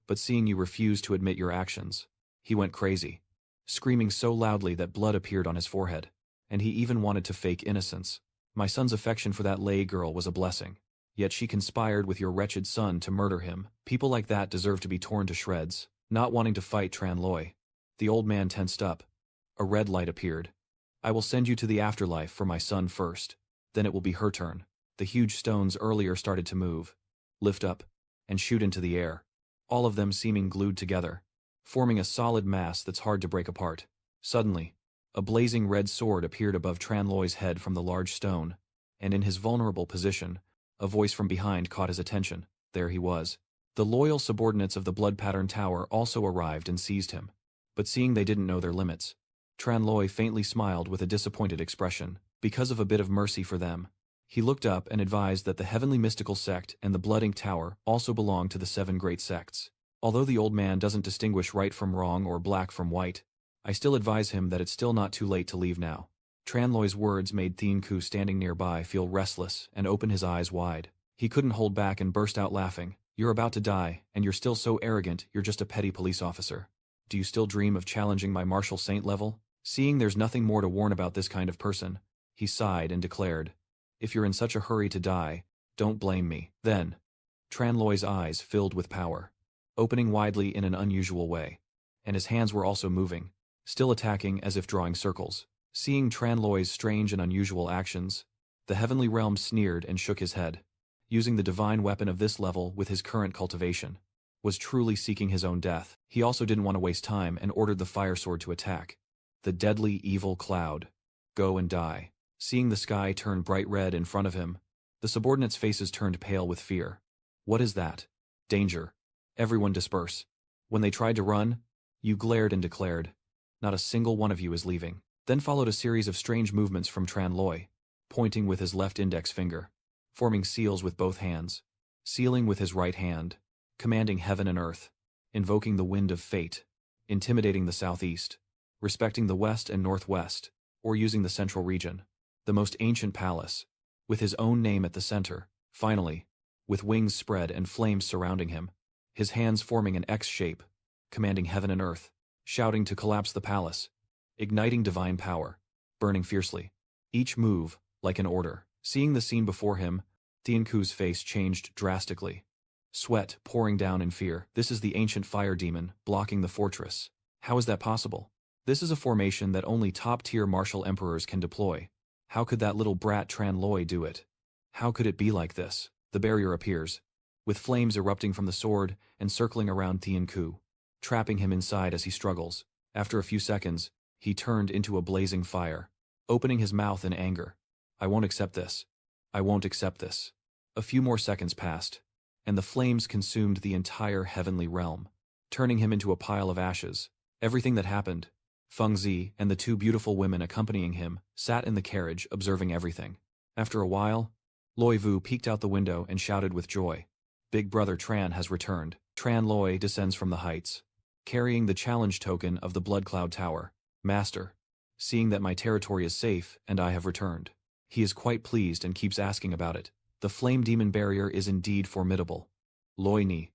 But seeing you refuse to admit your actions, he went crazy, screaming so loudly that blood appeared on his forehead, and he even wanted to fake innocence. My son's affection for that lay girl was a blessing, yet she conspired with your wretched son to murder him. People like that deserve to be torn to shreds. Not wanting to fight Tranloy, the old man tensed up. A red light appeared. I will send you to the afterlife for my son first. Then it will be her turn. The huge stones earlier started to move, lift up, and shoot into the air, all of them seeming glued together, forming a solid mass that's hard to break apart. Suddenly, a blazing red sword appeared above Tranloy's head from the large stone, and in his vulnerable position, a voice from behind caught his attention. There he was. The loyal subordinates of the Blood Pattern Tower also arrived and seized him, but seeing they didn't know their limits, Tranloy faintly smiled with a disappointed expression. Because of a bit of mercy for them, he looked up and advised that the Heavenly Mystical Sect and the Blood Ink Tower also belong to the 7 great sects. Although the old man doesn't distinguish right from wrong or black from white, I still advise him that it's still not too late to leave now. Tranloy's words made Tien-ku standing nearby feel restless and open his eyes wide. He couldn't hold back and burst out laughing. You're about to die, and you're still so arrogant you're just a petty police officer. Do you still dream of challenging my Marshal Saint level? Seeing there's nothing more to warn about this kind of person, he sighed and declared, if you're in such a hurry to die, don't blame me. Then, Tranloy's eyes filled with power, opening widely in an unusual way, and his hands were also moving, still attacking as if drawing circles. Seeing Tranloy's strange and unusual actions, the heavenly realm sneered and shook his head. Using the divine weapon of this level with his current cultivation was truly seeking his own death. He also didn't want to waste time and ordered the fire sword to attack. The deadly evil cloud. Go and die. Seeing the sky turn bright red in front of him, the subordinates' faces turned pale with fear. What is that? Danger. Everyone disperse. When they tried to run, you glared and declared, not a single one of you is leaving. Then followed a series of strange movements from Tranloy, pointing with his left index finger, forming seals with both hands, sealing with his right hand, commanding heaven and earth, invoking the wind of fate, intimidating the southeast, respecting the west and northwest, or using the central region, the most ancient palace, with his own name at the center, finally, with wings spread and flames surrounding him, his hands forming an X shape, commanding heaven and earth, shouting to collapse the palace, igniting divine power, burning fiercely. Each move, like an order. Seeing the scene before him, Tianku's face changed drastically. Sweat pouring down in fear. This is the ancient fire demon, blocking the fortress. How is that possible? This is a formation that only top-tier martial emperors can deploy. How could that little brat Tran Loi do it? How could it be like this? The barrier appears, with flames erupting from the sword and circling around Tianku, trapping him inside as he struggles. After a few seconds, he turned into a blazing fire, opening his mouth in anger. I won't accept this. I won't accept this. A few more seconds passed, and the flames consumed the entire heavenly realm, turning him into a pile of ashes. Everything that happened, Feng Zi and the two beautiful women accompanying him sat in the carriage observing everything. After a while, Loi Vu peeked out the window and shouted with joy. Big brother Tran has returned. Tran Loi descends from the heights, carrying the challenge token of the Blood Cloud Tower. Master, seeing that my territory is safe and I have returned. He is quite pleased and keeps asking about it. The flame demon barrier is indeed formidable. Loi Ni,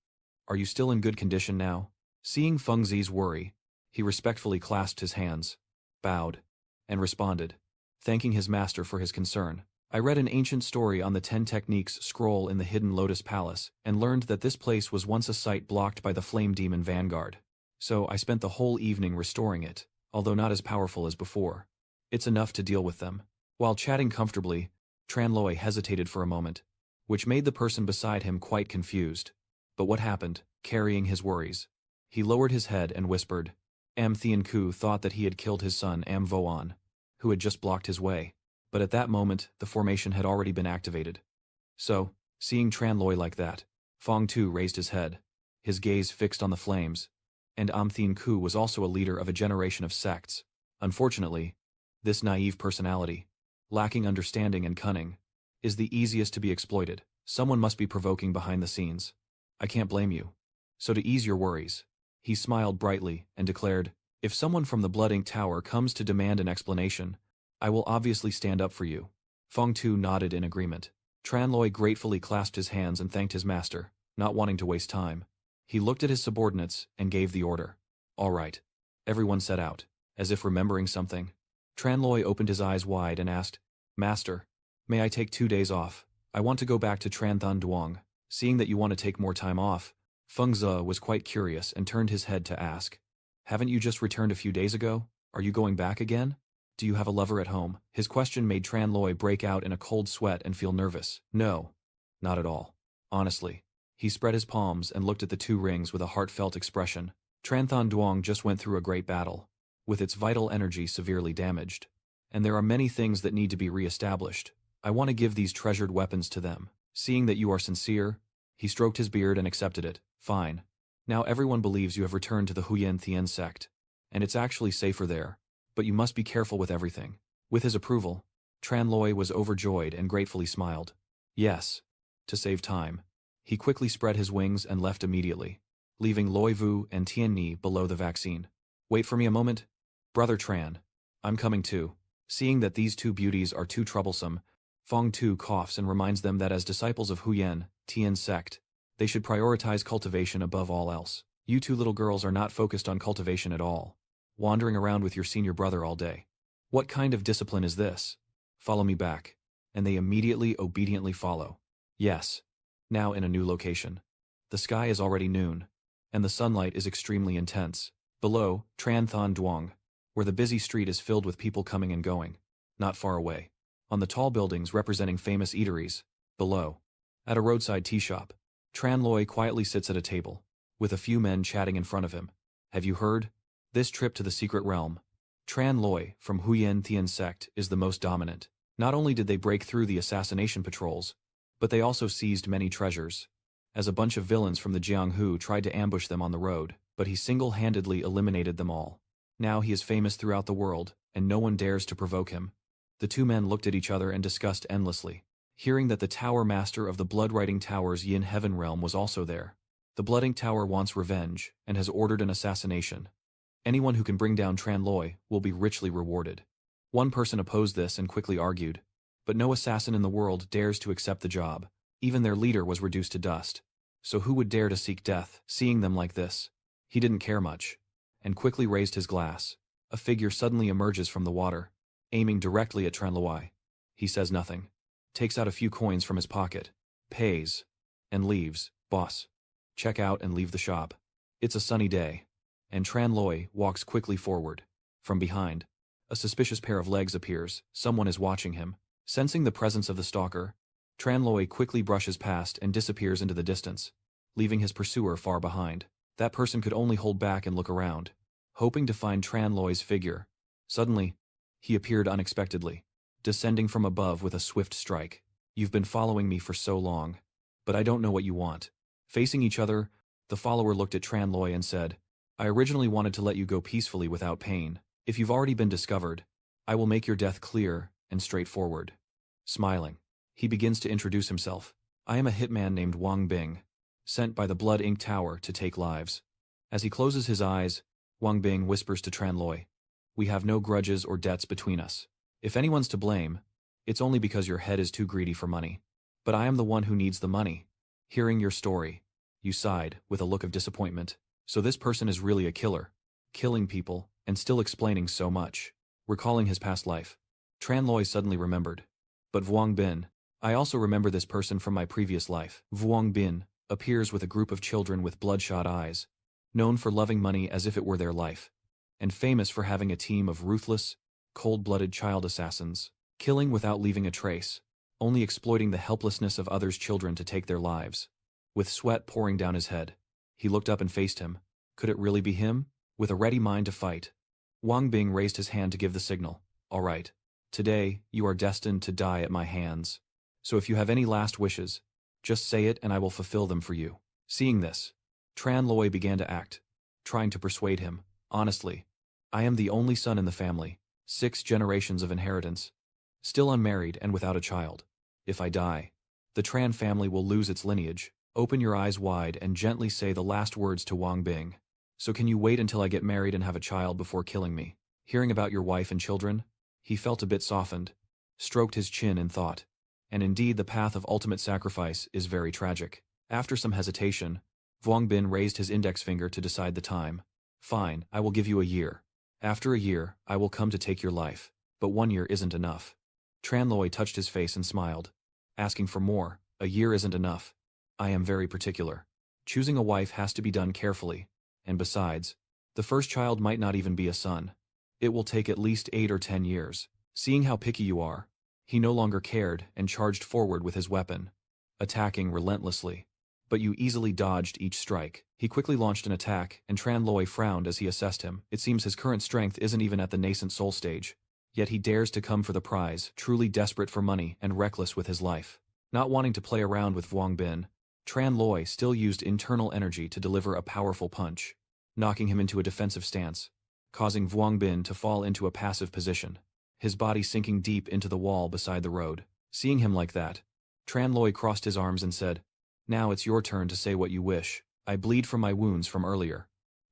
are you still in good condition now? Seeing Feng Zi's worry, he respectfully clasped his hands, bowed, and responded, thanking his master for his concern. I read an ancient story on the 10 Techniques scroll in the hidden Lotus Palace and learned that this place was once a site blocked by the flame demon vanguard. So I spent the whole evening restoring it, although not as powerful as before. It's enough to deal with them. While chatting comfortably, Tran Loi hesitated for a moment, which made the person beside him quite confused. But what happened, carrying his worries? He lowered his head and whispered. Tianku thought that he had killed his son Voan, who had just blocked his way. But at that moment, the formation had already been activated. So, seeing Tran Loi like that, Feng Tu raised his head, his gaze fixed on the flames, and Tianku was also a leader of a generation of sects. Unfortunately, this naive personality, lacking understanding and cunning, is the easiest to be exploited. Someone must be provoking behind the scenes. I can't blame you. So to ease your worries, he smiled brightly and declared, if someone from the Blood Ink Tower comes to demand an explanation, I will obviously stand up for you. Feng Tu nodded in agreement. Tran Loi gratefully clasped his hands and thanked his master, not wanting to waste time. He looked at his subordinates and gave the order. All right. Everyone set out, as if remembering something. Tran Loi opened his eyes wide and asked, Master, may I take 2 days off? I want to go back to Tranthan Duong. Seeing that you want to take more time off, Feng Zi was quite curious and turned his head to ask, haven't you just returned a few days ago? Are you going back again? Do you have a lover at home? His question made Tran Loi break out in a cold sweat and feel nervous. No, not at all. Honestly. He spread his palms and looked at the 2 rings with a heartfelt expression. Tranthan Duong just went through a great battle, with its vital energy severely damaged. And there are many things that need to be re-established. I want to give these treasured weapons to them. Seeing that you are sincere, he stroked his beard and accepted it. Fine. Now everyone believes you have returned to the Huyen Thien sect, and it's actually safer there. But you must be careful with everything. With his approval, Tran Loi was overjoyed and gratefully smiled. Yes. To save time, he quickly spread his wings and left immediately, leaving Loi Vu and Tian Ni below the vaccine. Wait for me a moment. Brother Tran. I'm coming too. Seeing that these 2 beauties are too troublesome, Feng Tu coughs and reminds them that as disciples of Huyen Tian sect, they should prioritize cultivation above all else. You 2 little girls are not focused on cultivation at all, wandering around with your senior brother all day. What kind of discipline is this? Follow me back. And they immediately obediently follow. Yes. Now in a new location. The sky is already noon, and the sunlight is extremely intense. Below, Tranthan Duong, where the busy street is filled with people coming and going. Not far away, on the tall buildings representing famous eateries, below, at a roadside tea shop, Tran Loi quietly sits at a table, with a few men chatting in front of him. Have you heard? This trip to the secret realm, Tran Loi from Huyen Thien sect is the most dominant. Not only did they break through the assassination patrols, but they also seized many treasures, as a bunch of villains from the Jianghu tried to ambush them on the road, but he single-handedly eliminated them all. Now he is famous throughout the world, and no one dares to provoke him. The 2 men looked at each other and discussed endlessly, hearing that the Tower Master of the Blood-Writing Tower's Yin Heaven Realm was also there. The Blood Ink Tower wants revenge, and has ordered an assassination. Anyone who can bring down Tran Loi will be richly rewarded. One person opposed this and quickly argued, but no assassin in the world dares to accept the job. Even their leader was reduced to dust. So who would dare to seek death? Seeing them like this, he didn't care much, and quickly raised his glass. A figure suddenly emerges from the water, aiming directly at Tranloi. He says nothing, takes out a few coins from his pocket, pays, and leaves. Boss. Check out and leave the shop. It's a sunny day. And Tranloi walks quickly forward. From behind, a suspicious pair of legs appears. Someone is watching him. Sensing the presence of the stalker, Tranloi quickly brushes past and disappears into the distance, leaving his pursuer far behind. That person could only hold back and look around, hoping to find Tranloi's figure. Suddenly, he appeared unexpectedly, descending from above with a swift strike. You've been following me for so long, but I don't know what you want. Facing each other, the follower looked at Tranloi and said, I originally wanted to let you go peacefully without pain. If you've already been discovered, I will make your death clear and straightforward. Smiling, he begins to introduce himself. I am a hitman named Wang Bing, sent by the Blood Ink Tower to take lives. As he closes his eyes, Wang Bing whispers to Tranloi, we have no grudges or debts between us. If anyone's to blame, it's only because your head is too greedy for money. But I am the one who needs the money. Hearing your story, you sighed with a look of disappointment. So this person is really a killer, killing people, and still explaining so much. Recalling his past life, Tranloi suddenly remembered. But Vuong Bin, I also remember this person from my previous life. Vuong Bin appears with a group of children with bloodshot eyes, known for loving money as if it were their life, and famous for having a team of ruthless, cold-blooded child assassins, killing without leaving a trace, only exploiting the helplessness of others' children to take their lives. With sweat pouring down his head, he looked up and faced him. Could it really be him? With a ready mind to fight, Wang Bing raised his hand to give the signal. All right. Today, you are destined to die at my hands. So if you have any last wishes, just say it and I will fulfill them for you. Seeing this, Tranloi began to act, trying to persuade him. Honestly, I am the only son in the family, 6 generations of inheritance, still unmarried and without a child. If I die, the Tran family will lose its lineage. Open your eyes wide and gently say the last words to Wang Bing. So can you wait until I get married and have a child before killing me? Hearing about your wife and children, he felt a bit softened, stroked his chin and thought. And indeed the path of ultimate sacrifice is very tragic. After some hesitation, Vuong Bin raised his index finger to decide the time. Fine, I will give you a year. After a year, I will come to take your life. But 1 year isn't enough. Tranloi touched his face and smiled, asking for more. A year isn't enough. I am very particular. Choosing a wife has to be done carefully. And besides, the first child might not even be a son. It will take at least 8 or 10 years. Seeing how picky you are, he no longer cared and charged forward with his weapon, attacking relentlessly. But you easily dodged each strike. He quickly launched an attack, and Tranloi frowned as he assessed him. It seems his current strength isn't even at the nascent soul stage. Yet he dares to come for the prize, truly desperate for money and reckless with his life. Not wanting to play around with Vuong Bin, Tranloi still used internal energy to deliver a powerful punch, knocking him into a defensive stance, causing Vuong Bin to fall into a passive position, his body sinking deep into the wall beside the road. Seeing him like that, Tranloi crossed his arms and said, Now it's your turn to say what you wish. I bleed from my wounds from earlier.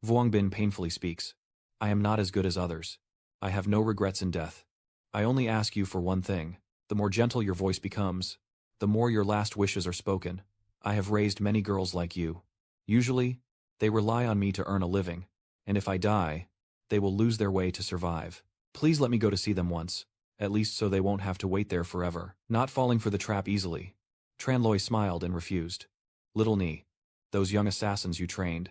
Vuong Bin painfully speaks. I am not as good as others. I have no regrets in death. I only ask you for one thing. The more gentle your voice becomes, the more your last wishes are spoken. I have raised many girls like you. Usually, they rely on me to earn a living, and if I die, they will lose their way to survive. Please let me go to see them once, at least so they won't have to wait there forever. Not falling for the trap easily, Tranloi smiled and refused. Little Ni, those young assassins you trained.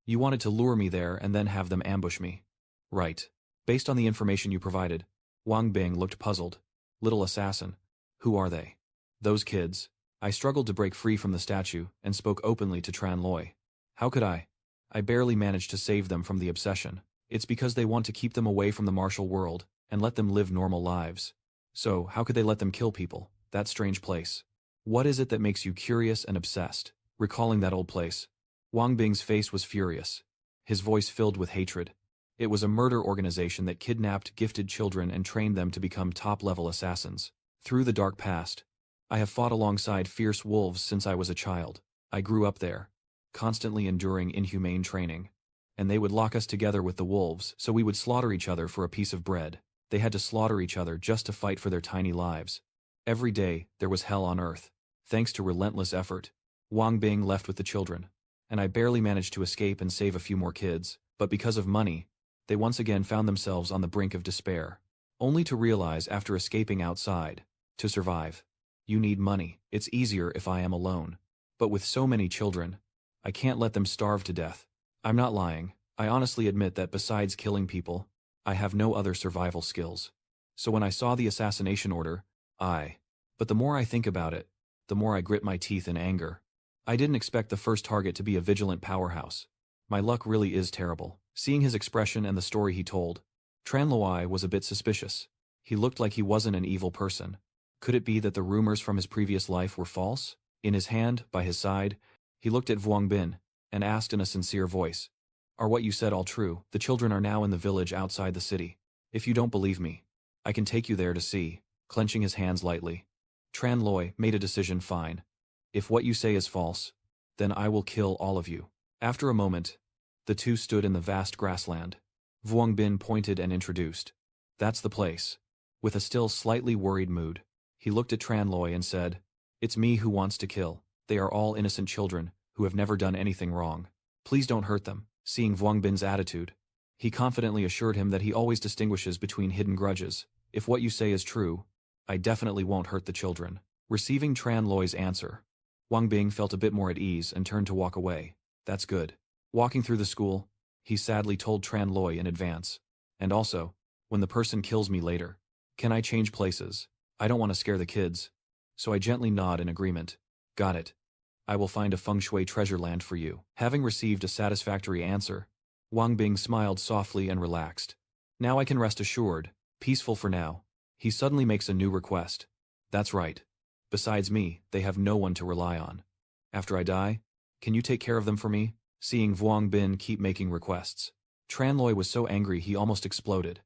You wanted to lure me there and then have them ambush me. Right. Based on the information you provided, Wang Bing looked puzzled. Little assassin. Who are they? Those kids. I struggled to break free from the statue and spoke openly to Tranloi. How could I? I barely managed to save them from the obsession. It's because they want to keep them away from the martial world and let them live normal lives. So, how could they let them kill people? That strange place. What is it that makes you curious and obsessed? Recalling that old place, Wang Bing's face was furious, his voice filled with hatred. It was a murder organization that kidnapped gifted children and trained them to become top-level assassins. Through the dark past, I have fought alongside fierce wolves since I was a child. I grew up there, constantly enduring inhumane training. And they would lock us together with the wolves so we would slaughter each other for a piece of bread. They had to slaughter each other just to fight for their tiny lives. Every day, there was hell on earth. Thanks to relentless effort, Wang Bing left with the children, and I barely managed to escape and save a few more kids, but because of money, they once again found themselves on the brink of despair. only to realize after escaping outside, to survive, you need money. It's easier if I am alone. But with so many children, I can't let them starve to death. I'm not lying. I honestly admit that besides killing people, I have no other survival skills. So when I saw the assassination order, But the more I think about it, the more I grit my teeth in anger. I didn't expect the first target to be a vigilant powerhouse. My luck really is terrible. Seeing his expression and the story he told, Tranloai was a bit suspicious. He looked like he wasn't an evil person. Could it be that the rumors from his previous life were false? In his hand, by his side, he looked at Vuong Bin and asked in a sincere voice, "Are what you said all true? The children are now in the village outside the city. If you don't believe me, I can take you there to see," clenching his hands lightly. Tran Loi made a decision. Fine. If what you say is false, then I will kill all of you. After a moment, the two stood in the vast grassland. Vuong Bin pointed and introduced. That's the place. With a still slightly worried mood, he looked at Tran Loi and said, "It's me who wants to kill. They are all innocent children who have never done anything wrong. Please don't hurt them." Seeing Vuong Bin's attitude, he confidently assured him that he always distinguishes between hidden grudges. "If what you say is true, I definitely won't hurt the children." Receiving Tran Loi's answer, Wang Bing felt a bit more at ease and turned to walk away. That's good. Walking through the school, he sadly told Tran Loi in advance. "And also, when the person kills me later, can I change places? I don't want to scare the kids." So I gently nod in agreement. "Got it. I will find a feng shui treasure land for you." Having received a satisfactory answer, Wang Bing smiled softly and relaxed. Now I can rest assured, peaceful for now. He suddenly makes a new request. That's right. Besides me, they have no one to rely on. After I die, can you take care of them for me? Seeing Vuong Bin keep making requests, Tran Loi was so angry he almost exploded.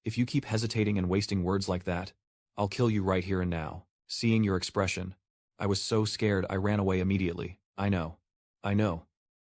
"If you keep hesitating and wasting words like that, I'll kill you right here and now." Seeing your expression, I was so scared I ran away immediately. I know.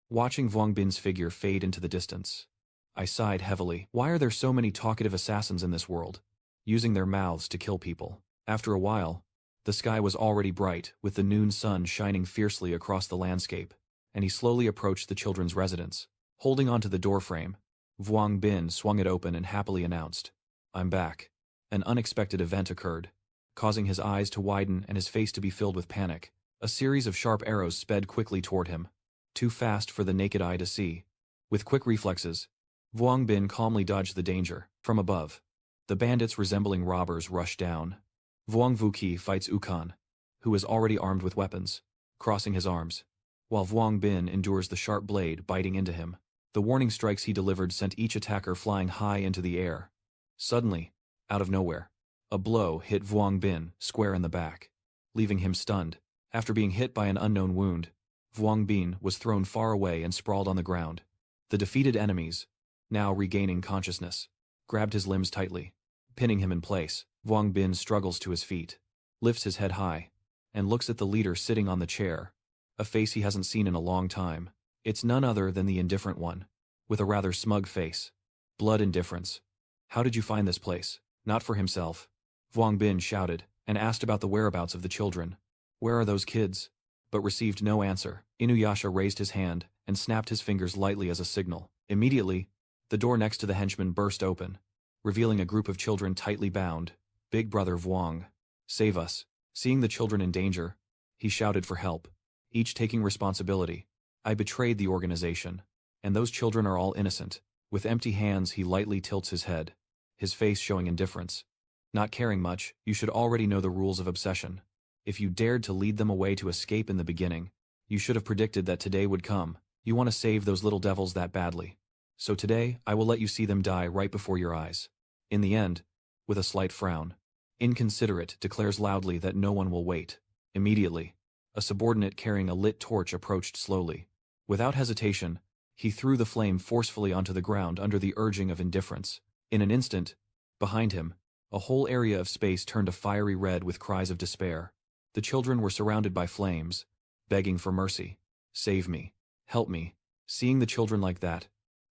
Watching Vuong Bin's figure fade into the distance, I sighed heavily. Why are there so many talkative assassins in this world, using their mouths to kill people? After a while, the sky was already bright, with the noon sun shining fiercely across the landscape, and he slowly approached the children's residence. Holding onto the doorframe, Vuong Bin swung it open and happily announced, "I'm back." An unexpected event occurred, causing his eyes to widen and his face to be filled with panic. A series of sharp arrows sped quickly toward him, too fast for the naked eye to see. With quick reflexes, Vuong Bin calmly dodged the danger. From above, the bandits resembling robbers rushed down. Vuong Vuki fights Ukan, who is already armed with weapons, crossing his arms, while Vuong Bin endures the sharp blade biting into him. The warning strikes he delivered sent each attacker flying high into the air. Suddenly, out of nowhere, a blow hit Vuong Bin square in the back, leaving him stunned. After being hit by an unknown wound, Vuong Bin was thrown far away and sprawled on the ground. The defeated enemies, now regaining consciousness, grabbed his limbs tightly, pinning him in place. Vuong Bin struggles to his feet, lifts his head high, and looks at the leader sitting on the chair, a face he hasn't seen in a long time. It's none other than the indifferent one, with a rather smug face. Blood indifference. "How did you find this place?" Not for himself, Vuong Bin shouted, and asked about the whereabouts of the children. "Where are those kids?" But received no answer. Inuyasha raised his hand and snapped his fingers lightly as a signal. Immediately, the door next to the henchman burst open, revealing a group of children tightly bound. "Big brother Vuong, save us." Seeing the children in danger, he shouted for help, each taking responsibility. "I betrayed the organization, and those children are all innocent." With empty hands he lightly tilts his head, his face showing indifference. Not caring much, you should already know the rules of obsession. If you dared to lead them away to escape in the beginning, you should have predicted that today would come. You want to save those little devils that badly. So today, I will let you see them die right before your eyes. In the end, with a slight frown, Inconsiderate declares loudly that no one will wait. Immediately, a subordinate carrying a lit torch approached slowly. Without hesitation, he threw the flame forcefully onto the ground under the urging of indifference. In an instant, behind him, a whole area of space turned a fiery red with cries of despair. The children were surrounded by flames, begging for mercy. "Save me. Help me." Seeing the children like that,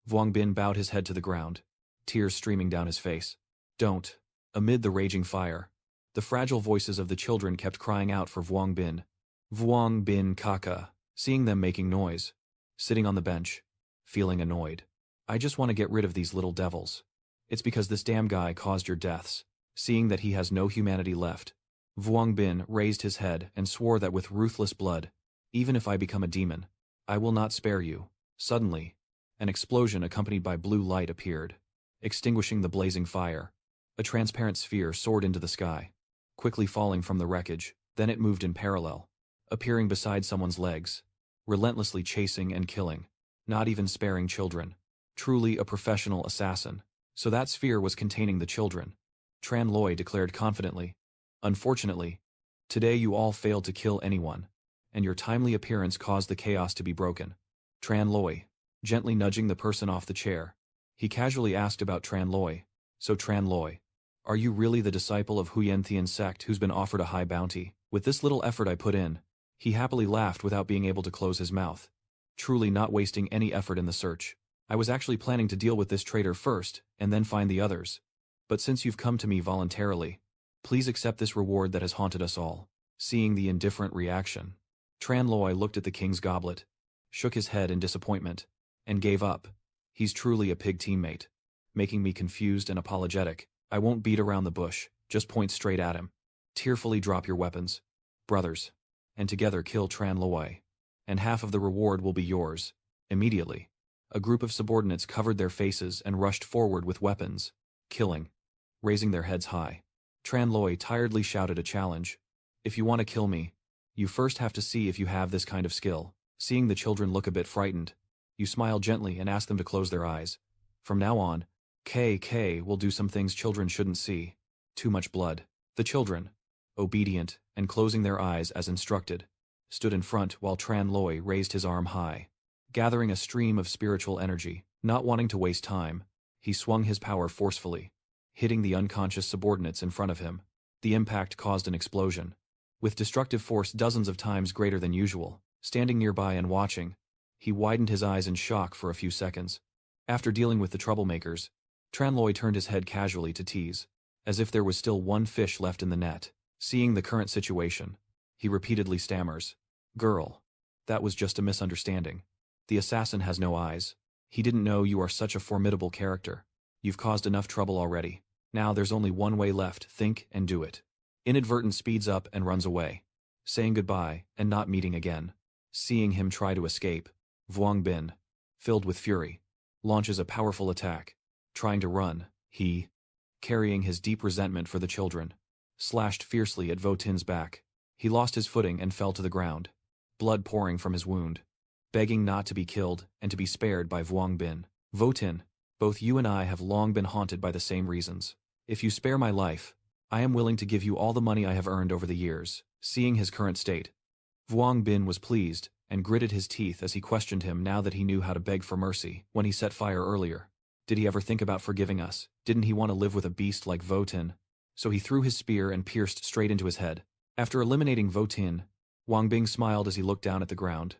Vuong Bin bowed his head to the ground, tears streaming down his face. "Don't." Amid the raging fire, the fragile voices of the children kept crying out for Vuong Bin. Vuong Bin Kaka, seeing them making noise, sitting on the bench, feeling annoyed. "I just want to get rid of these little devils. It's because this damn guy caused your deaths." Seeing that he has no humanity left, Vuong Bin raised his head and swore that with ruthless blood, even if I become a demon, I will not spare you. Suddenly, an explosion accompanied by blue light appeared, extinguishing the blazing fire. A transparent sphere soared into the sky, quickly falling from the wreckage. Then it moved in parallel, appearing beside someone's legs, relentlessly chasing and killing, not even sparing children. Truly a professional assassin. So that sphere was containing the children, Tran Loi declared confidently. Unfortunately, today you all failed to kill anyone, and your timely appearance caused the chaos to be broken. Tran Loi, gently nudging the person off the chair. He casually asked about Tran Loi. So Tran Loi, are you really the disciple of Huyen Thian's sect who's been offered a high bounty? With this little effort I put in, he happily laughed without being able to close his mouth. Truly not wasting any effort in the search. I was actually planning to deal with this traitor first, and then find the others. But since you've come to me voluntarily, please accept this reward that has haunted us all. Seeing the indifferent reaction, Tran Loi looked at the king's goblet, shook his head in disappointment, and gave up. He's truly a pig teammate, making me confused and apologetic. I won't beat around the bush, just point straight at him. Tearfully drop your weapons, brothers, and together kill Tran Loi, and half of the reward will be yours. Immediately, a group of subordinates covered their faces and rushed forward with weapons, killing, raising their heads high. Tran Loi tiredly shouted a challenge. If you want to kill me, you first have to see if you have this kind of skill. Seeing the children look a bit frightened, you smile gently and ask them to close their eyes. From now on, KK will do some things children shouldn't see. Too much blood. The children, obedient and closing their eyes as instructed, stood in front while Tran Loi raised his arm high, gathering a stream of spiritual energy. Not wanting to waste time, he swung his power forcefully, hitting the unconscious subordinates in front of him. The impact caused an explosion, with destructive force dozens of times greater than usual. Standing nearby and watching, he widened his eyes in shock for a few seconds. After dealing with the troublemakers, Tran Loi turned his head casually to tease, as if there was still one fish left in the net. Seeing the current situation, he repeatedly stammers, "Girl, that was just a misunderstanding. The assassin has no eyes. He didn't know you are such a formidable character. You've caused enough trouble already. Now there's only one way left, think and do it." Inadvertent speeds up and runs away, saying goodbye and not meeting again. Seeing him try to escape, Vuong Bin, filled with fury, launches a powerful attack. Trying to run, he, carrying his deep resentment for the children, slashed fiercely at Vo Tin's back. He lost his footing and fell to the ground, blood pouring from his wound, begging not to be killed and to be spared by Vuong Bin. "Vo Tin, both you and I have long been haunted by the same reasons. If you spare my life, I am willing to give you all the money I have earned over the years." Seeing his current state, Vuong Bin was pleased and gritted his teeth as he questioned him now that he knew how to beg for mercy. When he set fire earlier, did he ever think about forgiving us? Didn't he want to live with a beast like Vo Tin? So he threw his spear and pierced straight into his head. After eliminating Vo Tin, Wang Bing smiled as he looked down at the ground.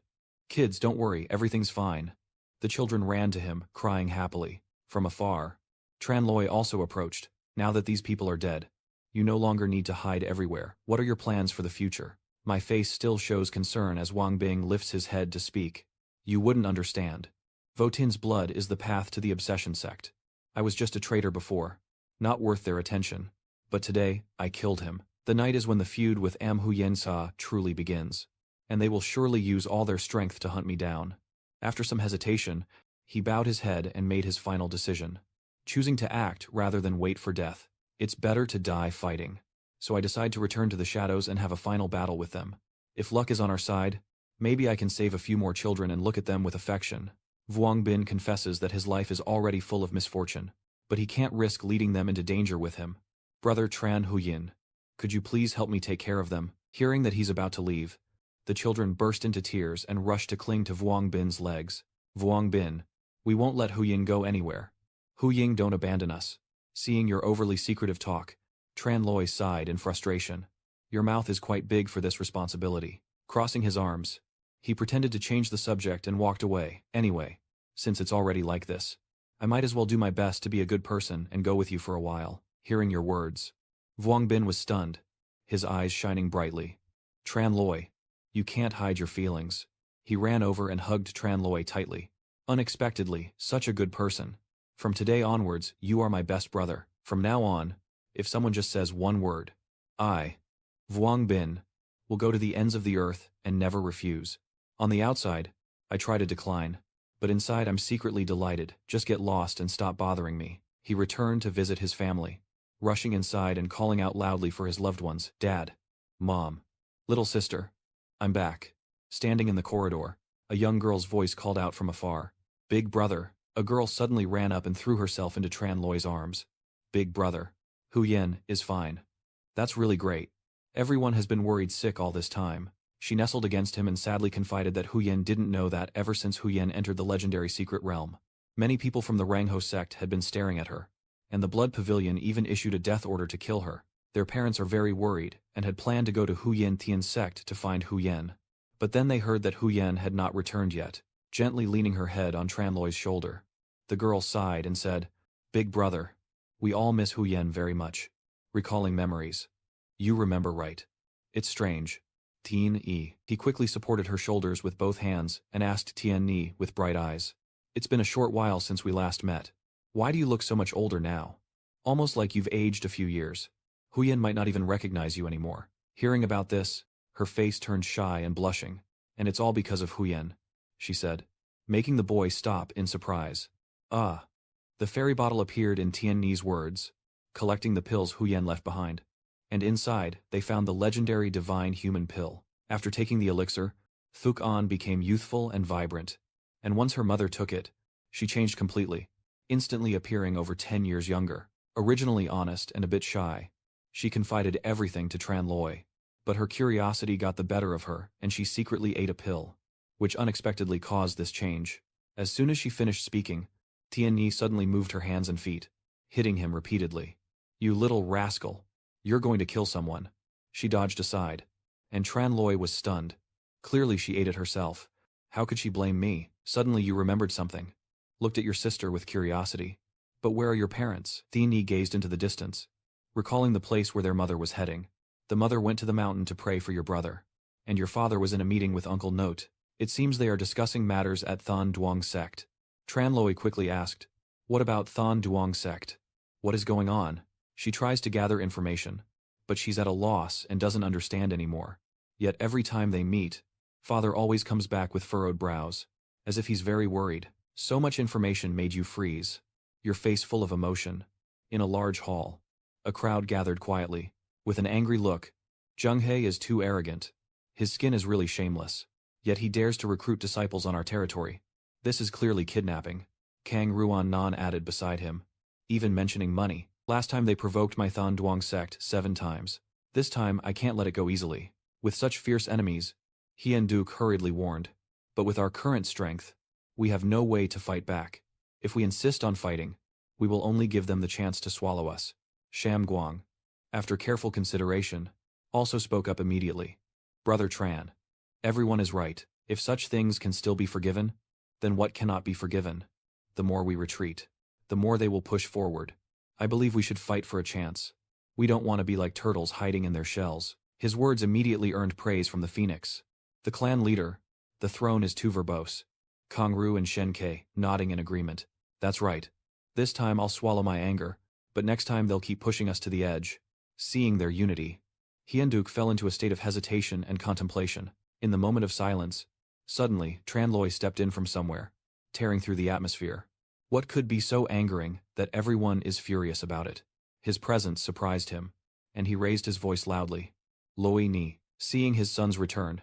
"Kids, don't worry, everything's fine." The children ran to him, crying happily. From afar, Tran Loi also approached. "Now that these people are dead, you no longer need to hide everywhere. What are your plans for the future?" My face still shows concern as Wang Bing lifts his head to speak. "You wouldn't understand. Vo Tin's blood is the path to the obsession sect. I was just a traitor before, not worth their attention. But today, I killed him. The night is when the feud with Am Huyen Sa truly begins, and they will surely use all their strength to hunt me down." After some hesitation, he bowed his head and made his final decision, choosing to act rather than wait for death. It's better to die fighting. So I decide to return to the shadows and have a final battle with them. If luck is on our side, maybe I can save a few more children and look at them with affection. Vuong Bin confesses that his life is already full of misfortune, but he can't risk leading them into danger with him. "Brother Tran Huyin, could you please help me take care of them?" Hearing that he's about to leave, the children burst into tears and rushed to cling to Vuong Bin's legs. "Vuong Bin, we won't let Huyin go anywhere. Huyin, don't abandon us." Seeing your overly secretive talk, Tran Loi sighed in frustration. "Your mouth is quite big for this responsibility." Crossing his arms, he pretended to change the subject and walked away. "Anyway, since it's already like this, I might as well do my best to be a good person and go with you for a while." Hearing your words, Vuong Bin was stunned, his eyes shining brightly. "Tran Loi, you can't hide your feelings." He ran over and hugged Tran Loi tightly. "Unexpectedly, such a good person. From today onwards, you are my best brother. From now on, If someone just says one word, I, Vuong Bin, will go to the ends of the earth and never refuse. On the outside, I try to decline, but inside I'm secretly delighted. Just get lost and stop bothering me. He returned to visit his family, rushing inside and calling out loudly for his loved ones. Dad, Mom, little sister, I'm back. Standing in the corridor, a young girl's voice called out from afar. Big brother. A girl suddenly ran up and threw herself into Tran Loi's arms. Big brother. Hu Yen is fine. That's really great. Everyone has been worried sick all this time. She nestled against him and sadly confided that Hu Yen didn't know that ever since Hu Yen entered the legendary secret realm. Many people from the Rangho sect had been staring at her, and the Blood Pavilion even issued a death order to kill her. Their parents are very worried, and had planned to go to Hu Yen Tian's sect to find Hu Yen. But then they heard that Hu Yen had not returned yet, gently leaning her head on Tran Loi's shoulder. The girl sighed and said, Big brother, we all miss Hu Yen very much. Recalling memories. You remember right. It's strange. Tien Yi. He quickly supported her shoulders with both hands and asked Tien Yi with bright eyes. It's been a short while since we last met. Why do you look so much older now? Almost like you've aged a few years. Hu Yen might not even recognize you anymore. Hearing about this, her face turned shy and blushing. And it's all because of Hu Yen, she said, making the boy stop in surprise. Ah. The fairy bottle appeared in Tien Yi's words, collecting the pills Hu Yen left behind. And inside, they found the legendary divine human pill. After taking the elixir, Thuk An became youthful and vibrant. And once her mother took it, she changed completely, instantly appearing over 10 years younger. Originally honest and a bit shy, she confided everything to Tran Loi. But her curiosity got the better of her, and she secretly ate a pill, which unexpectedly caused this change. As soon as she finished speaking, Tien Yi suddenly moved her hands and feet, hitting him repeatedly. You little rascal. You're going to kill someone. She dodged aside, and Tran Loi was stunned. Clearly she ate it herself. How could she blame me? Suddenly you remembered something. Looked at your sister with curiosity. But where are your parents? Tien Yi gazed into the distance, recalling the place where their mother was heading. The mother went to the mountain to pray for your brother. And your father was in a meeting with Uncle Note. It seems they are discussing matters at Than Duong sect. Tran Loi quickly asked, What about Than Duong sect? What is going on? She tries to gather information, but she's at a loss and doesn't understand anymore. Yet every time they meet, father always comes back with furrowed brows, as if he's very worried. So much information made you freeze, your face full of emotion. In a large hall, a crowd gathered quietly, with an angry look. Zheng He is too arrogant. His skin is really shameless. Yet he dares to recruit disciples on our territory. This is clearly kidnapping. Kang Ruan Nan added beside him, even mentioning money. Last time they provoked my Than Duong sect 7 times. This time I can't let it go easily. With such fierce enemies, Hien Duke hurriedly warned. But with our current strength, we have no way to fight back. If we insist on fighting, we will only give them the chance to swallow us. Sham Guang, after careful consideration, also spoke up immediately. Brother Tran, everyone is right. If such things can still be forgiven, then what cannot be forgiven? The more we retreat, the more they will push forward. I believe we should fight for a chance. We don't want to be like turtles hiding in their shells. His words immediately earned praise from the Phoenix. The clan leader, the throne is too verbose. Kang Ru and Shen Ke, nodding in agreement. That's right. This time I'll swallow my anger, but next time they'll keep pushing us to the edge. Seeing their unity, Hien Duke fell into a state of hesitation and contemplation. In the moment of silence, suddenly, Tran Loi stepped in from somewhere, tearing through the atmosphere. What could be so angering that everyone is furious about it? His presence surprised him, and he raised his voice loudly. Loi Ni. Seeing his son's return,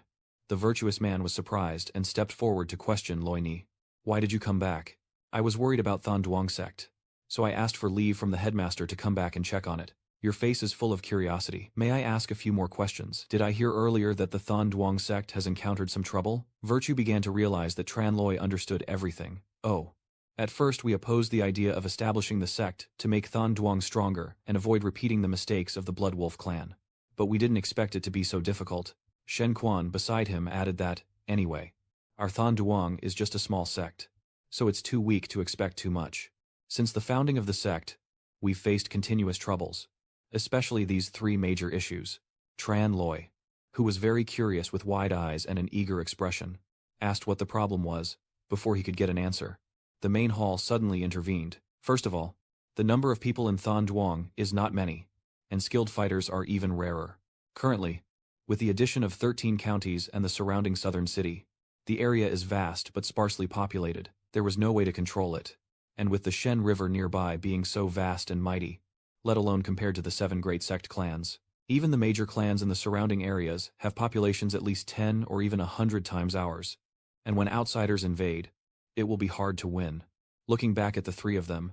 the virtuous man was surprised and stepped forward to question Loi Ni. Why did you come back? I was worried about Than Duong sect, so I asked for leave from the headmaster to come back and check on it. Your face is full of curiosity. May I ask a few more questions? Did I hear earlier that the Than Duong sect has encountered some trouble? Virtue began to realize that Tran Loi understood everything. Oh. At first we opposed the idea of establishing the sect to make Than Duong stronger and avoid repeating the mistakes of the Blood Wolf clan. But we didn't expect it to be so difficult. Shen Quan beside him added that, anyway, our Than Duong is just a small sect, so it's too weak to expect too much. Since the founding of the sect, we've faced continuous troubles, especially these 3 major issues. Tran Loi, who was very curious with wide eyes and an eager expression, asked what the problem was, before he could get an answer. The main hall suddenly intervened. First of all, the number of people in Than Duong is not many. and skilled fighters are even rarer. Currently, with the addition of 13 counties and the surrounding southern city, the area is vast but sparsely populated. There was no way to control it. And with the Shen River nearby being so vast and mighty, let alone compared to the 7 great sect clans, even the major clans in the surrounding areas have populations at least 10 or even 100 times ours. And when outsiders invade, it will be hard to win. Looking back at the 3 of them,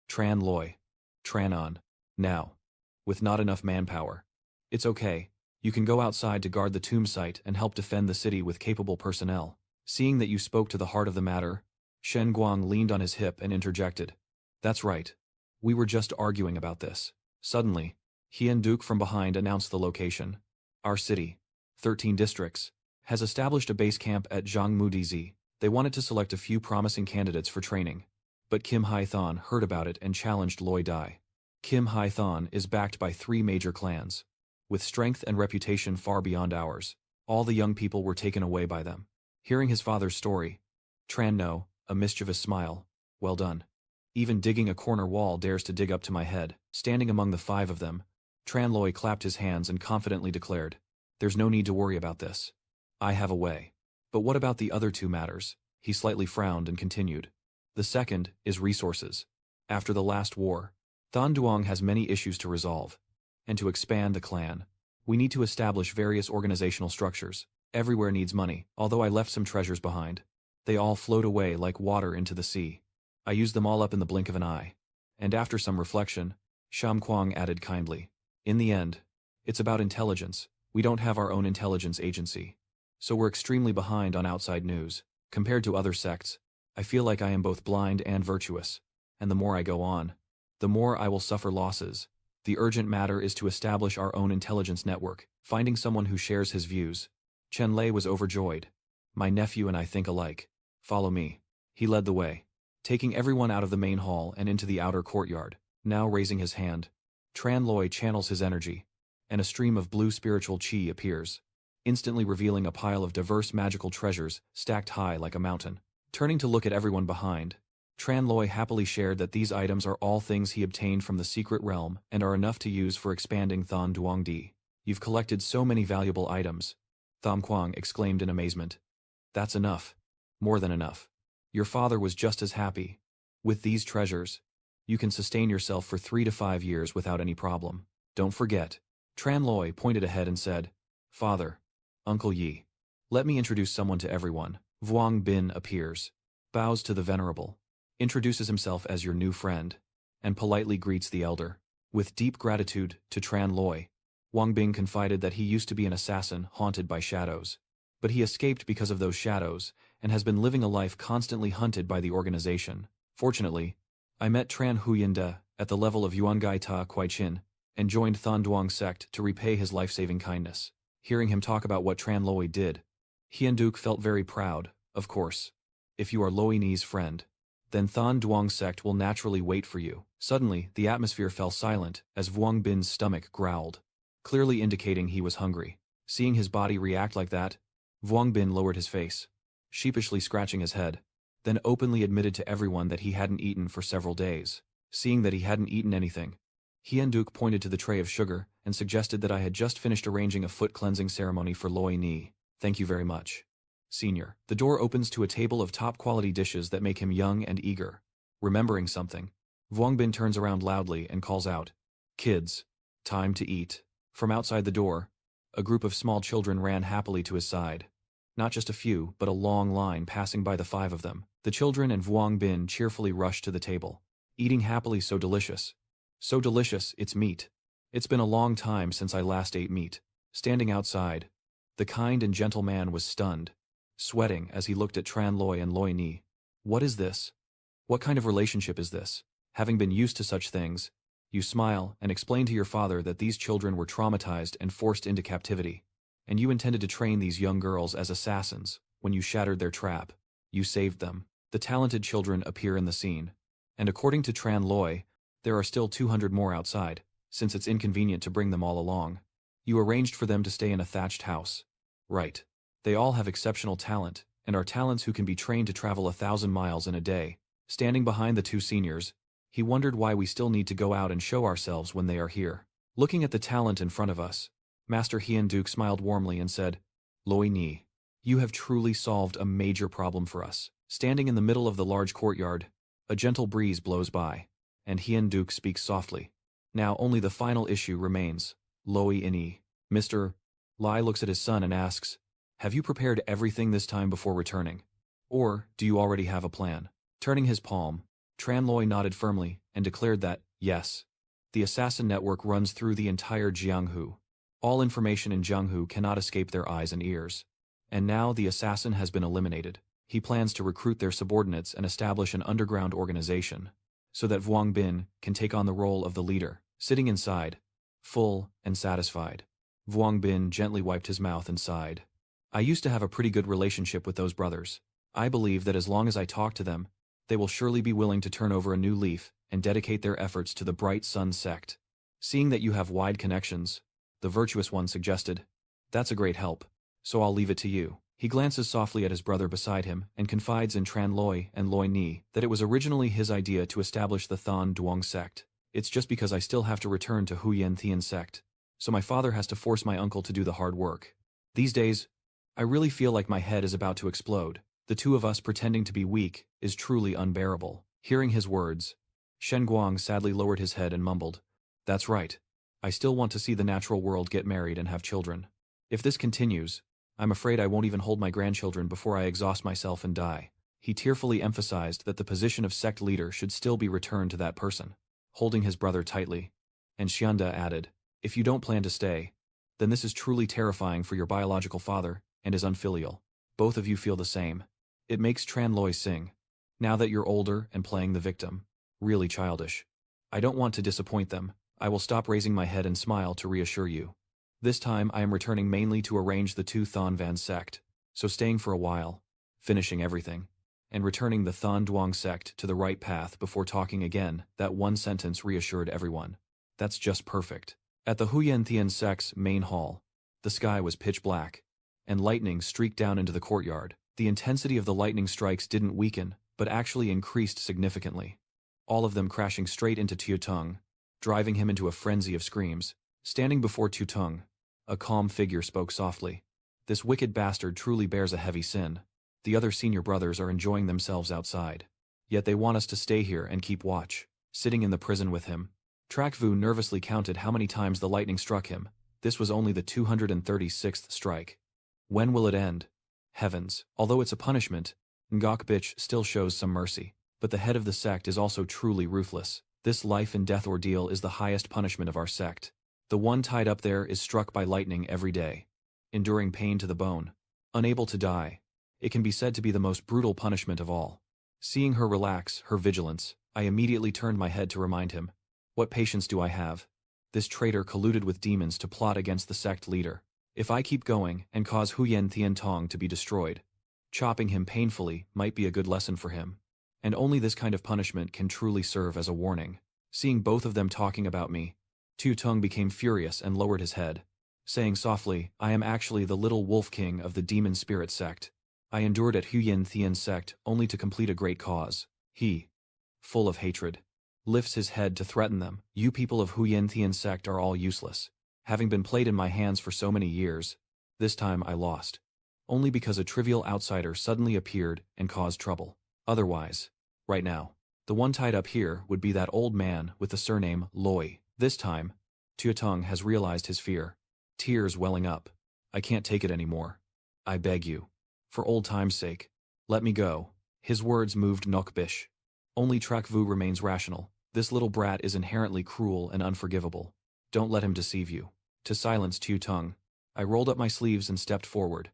Tran Loy, Tranon, now, with not enough manpower. It's okay, you can go outside to guard the tomb site and help defend the city with capable personnel. Seeing that you spoke to the heart of the matter, Shen Guang leaned on his hip and interjected. That's right. We were just arguing about this. Suddenly, Hian Duke from behind announced the location. Our city, 13 districts, has established a base camp at Zhangmudizi. They wanted to select a few promising candidates for training. But Kim Hai-thon heard about it and challenged Loi Dai. Kim Hai-thon is backed by 3 major clans, with strength and reputation far beyond ours. All the young people were taken away by them. Hearing his father's story, Tran No, a mischievous smile, well done. Even digging a corner wall dares to dig up to my head. Standing among the 5 of them, Tran Loi clapped his hands and confidently declared, there's no need to worry about this. I have a way. But what about the other 2 matters? He slightly frowned and continued. The second is resources. After the last war, Than Duong has many issues to resolve. And to expand the clan, we need to establish various organizational structures. Everywhere needs money, although I left some treasures behind. They all float away like water into the sea. I used them all up in the blink of an eye. And after some reflection, Sham Kwang added kindly. In the end, it's about intelligence. We don't have our own intelligence agency. So we're extremely behind on outside news. Compared to other sects, I feel like I am both blind and virtuous. And the more I go on, the more I will suffer losses. The urgent matter is to establish our own intelligence network, finding someone who shares his views. Chen Lei was overjoyed. My nephew and I think alike. Follow me. He led the way, taking everyone out of the main hall and into the outer courtyard. Now raising his hand, Tran Loi channels his energy, and a stream of blue spiritual chi appears, instantly revealing a pile of diverse magical treasures stacked high like a mountain. Turning to look at everyone behind, Tran Loi happily shared that these items are all things he obtained from the secret realm and are enough to use for expanding Than Duong Di. You've collected so many valuable items, Tham Quang exclaimed in amazement. That's enough. More than enough. Your father was just as happy. With these treasures, you can sustain yourself for 3 to 5 years without any problem. Don't forget. Tran Loi pointed ahead and said, Father, Uncle Yi, let me introduce someone to everyone. Vuong Bin appears, bows to the venerable, introduces himself as your new friend, and politely greets the elder. With deep gratitude to Tran Loi, Wang Bing confided that he used to be an assassin haunted by shadows. But he escaped because of those shadows, and has been living a life constantly hunted by the organization. Fortunately, I met Tran Huyende at the level of Yuangai Ta Kuaichin, and joined Than Duong sect to repay his life-saving kindness. Hearing him talk about what Tran Loi did, Hian Duke felt very proud. Of course, if you are Loi Ni's friend, then Than Duong sect will naturally wait for you. Suddenly, the atmosphere fell silent as Vuong Bin's stomach growled, clearly indicating he was hungry. Seeing his body react like that, Vuong Bin lowered his face, sheepishly scratching his head, then openly admitted to everyone that he hadn't eaten for several days. Seeing that he hadn't eaten anything, Hian Duke pointed to the tray of sugar and suggested that I had just finished arranging a foot cleansing ceremony for Loi Ni. Thank you very much, Senior. The door opens to a table of top-quality dishes that make him young and eager. Remembering something, Vuong Bin turns around loudly and calls out, Kids, time to eat. From outside the door, a group of small children ran happily to his side. Not just a few, but a long line passing by the 5 of them. The children and Vuong Bin cheerfully rushed to the table, eating happily. So delicious. So delicious, it's meat. It's been a long time since I last ate meat. Standing outside, the kind and gentle man was stunned, sweating as he looked at Tran Loi and Loi Ni. What is this? What kind of relationship is this? Having been used to such things, you smile and explain to your father that these children were traumatized and forced into captivity, and you intended to train these young girls as assassins. When you shattered their trap, you saved them. The talented children appear in the scene, and according to Tran Loi, there are still 200 more outside, since it's inconvenient to bring them all along. You arranged for them to stay in a thatched house. Right. They all have exceptional talent, and are talents who can be trained to travel 1,000 miles in a day. Standing behind the 2 seniors, he wondered why we still need to go out and show ourselves when they are here. Looking at the talent in front of us, Master Hien Duke smiled warmly and said, Loi Ni, you have truly solved a major problem for us. Standing in the middle of the large courtyard, a gentle breeze blows by, and Hien Duke speaks softly. Now only the final issue remains. Loi Ni. Mr. Lai looks at his son and asks, have you prepared everything this time before returning? Or do you already have a plan? Turning his palm, Tran Loi nodded firmly and declared that, yes. The assassin network runs through the entire Jianghu. All information in Jianghu cannot escape their eyes and ears. And now the assassin has been eliminated. He plans to recruit their subordinates and establish an underground organization, so that Vuong Bin can take on the role of the leader. Sitting inside, full and satisfied, Vuong Bin gently wiped his mouth and sighed. I used to have a pretty good relationship with those brothers. I believe that as long as I talk to them, they will surely be willing to turn over a new leaf and dedicate their efforts to the Bright Sun sect. Seeing that you have wide connections, the virtuous one suggested, that's a great help, so I'll leave it to you. He glances softly at his brother beside him and confides in Tran Loi and Loi Ni that it was originally his idea to establish the Than Duong sect. It's just because I still have to return to Huyen Thian sect, so my father has to force my uncle to do the hard work. These days, I really feel like my head is about to explode. The two of us pretending to be weak is truly unbearable. Hearing his words, Shen Guang sadly lowered his head and mumbled, that's right. I still want to see the natural world get married and have children. If this continues, I'm afraid I won't even hold my grandchildren before I exhaust myself and die. He tearfully emphasized that the position of sect leader should still be returned to that person, holding his brother tightly. And Xianda added, if you don't plan to stay, then this is truly terrifying for your biological father and is unfilial. Both of you feel the same. It makes Tran Loi sing. Now that you're older and playing the victim, really childish. I don't want to disappoint them. I will stop raising my head and smile to reassure you. This time I am returning mainly to arrange the two Than Van sect, so staying for a while, finishing everything, and returning the Than Duong sect to the right path before talking again. That one sentence reassured everyone. That's just perfect. At the Huyen Thian sect's main hall, the sky was pitch black, and lightning streaked down into the courtyard. The intensity of the lightning strikes didn't weaken, but actually increased significantly. All of them crashing straight into Tutung, driving him into a frenzy of screams. Standing before Tutung, a calm figure spoke softly. This wicked bastard truly bears a heavy sin. The other senior brothers are enjoying themselves outside. Yet they want us to stay here and keep watch. Sitting in the prison with him, Trak Vu nervously counted how many times the lightning struck him. This was only the 236th strike. When will it end? Heavens, although it's a punishment, Ngok Bitch still shows some mercy. But the head of the sect is also truly ruthless. This life and death ordeal is the highest punishment of our sect. The one tied up there is struck by lightning every day, enduring pain to the bone, unable to die. It can be said to be the most brutal punishment of all. Seeing her relax her vigilance, I immediately turned my head to remind him. What patience do I have? This traitor colluded with demons to plot against the sect leader. If I keep going and cause Huyen Thian Tong to be destroyed, chopping him painfully might be a good lesson for him. And only this kind of punishment can truly serve as a warning. Seeing both of them talking about me, Tu Tung became furious and lowered his head, saying softly, I am actually the little wolf king of the demon spirit sect. I endured at Huyen Thian sect only to complete a great cause. He, full of hatred, lifts his head to threaten them. You people of Huyen Thian sect are all useless. Having been played in my hands for so many years, this time I lost. Only because a trivial outsider suddenly appeared and caused trouble. Otherwise, right now, the one tied up here would be that old man with the surname Loi. This time, Tuatong has realized his fear. Tears welling up. I can't take it anymore. I beg you. For old time's sake, let me go. His words moved Nokbish. Only Trak Vu remains rational. This little brat is inherently cruel and unforgivable. Don't let him deceive you. To silence Tuatong, I rolled up my sleeves and stepped forward.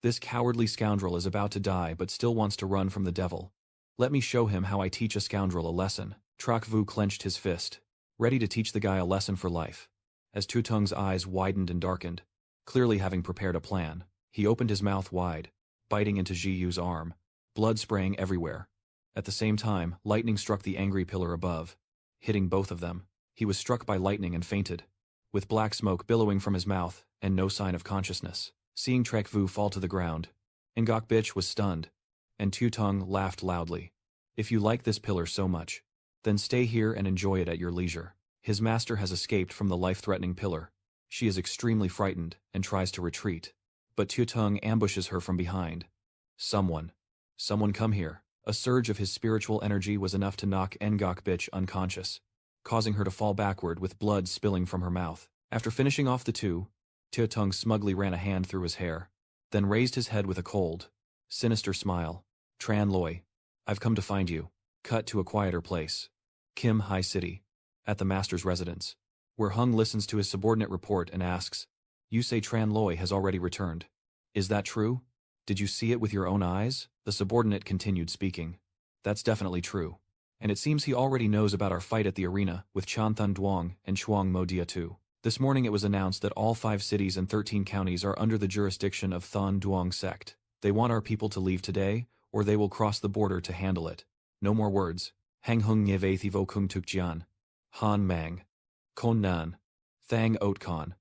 This cowardly scoundrel is about to die but still wants to run from the devil. Let me show him how I teach a scoundrel a lesson. Trak Vu clenched his fist, ready to teach the guy a lesson for life. As Tuatong's eyes widened and darkened, clearly having prepared a plan, he opened his mouth wide, biting into Ji Yu's arm, blood spraying everywhere. At the same time, lightning struck the angry pillar above, hitting both of them. He was struck by lightning and fainted, with black smoke billowing from his mouth and no sign of consciousness. Seeing Trak Vu fall to the ground, Ngok Bitch was stunned, and Tuatong laughed loudly. If you like this pillar so much, then stay here and enjoy it at your leisure. His master has escaped from the life-threatening pillar. She is extremely frightened and tries to retreat. But Tutung ambushes her from behind. Someone come here. A surge of his spiritual energy was enough to knock Ngok bitch unconscious, causing her to fall backward with blood spilling from her mouth. After finishing off the two, Tutung smugly ran a hand through his hair, then raised his head with a cold, sinister smile. Tran Loi, I've come to find you. Cut to a quieter place. Kim High City. At the master's residence, where Hung listens to his subordinate report and asks, "You say Tran Loi has already returned. Is that true? Did you see it with your own eyes?" The subordinate continued speaking. "That's definitely true. And it seems he already knows about our fight at the arena with Chan Thun Duong and Chuang Mo Dia too. This morning it was announced that all 5 cities and 13 counties are under the jurisdiction of Thun Duong sect. They want our people to leave today, or they will cross the border to handle it. No more words. Hang Hung Nye Vei Thivo Kung Tuk Jian. Han Mang. Kon Nan. Thang Ot Kon.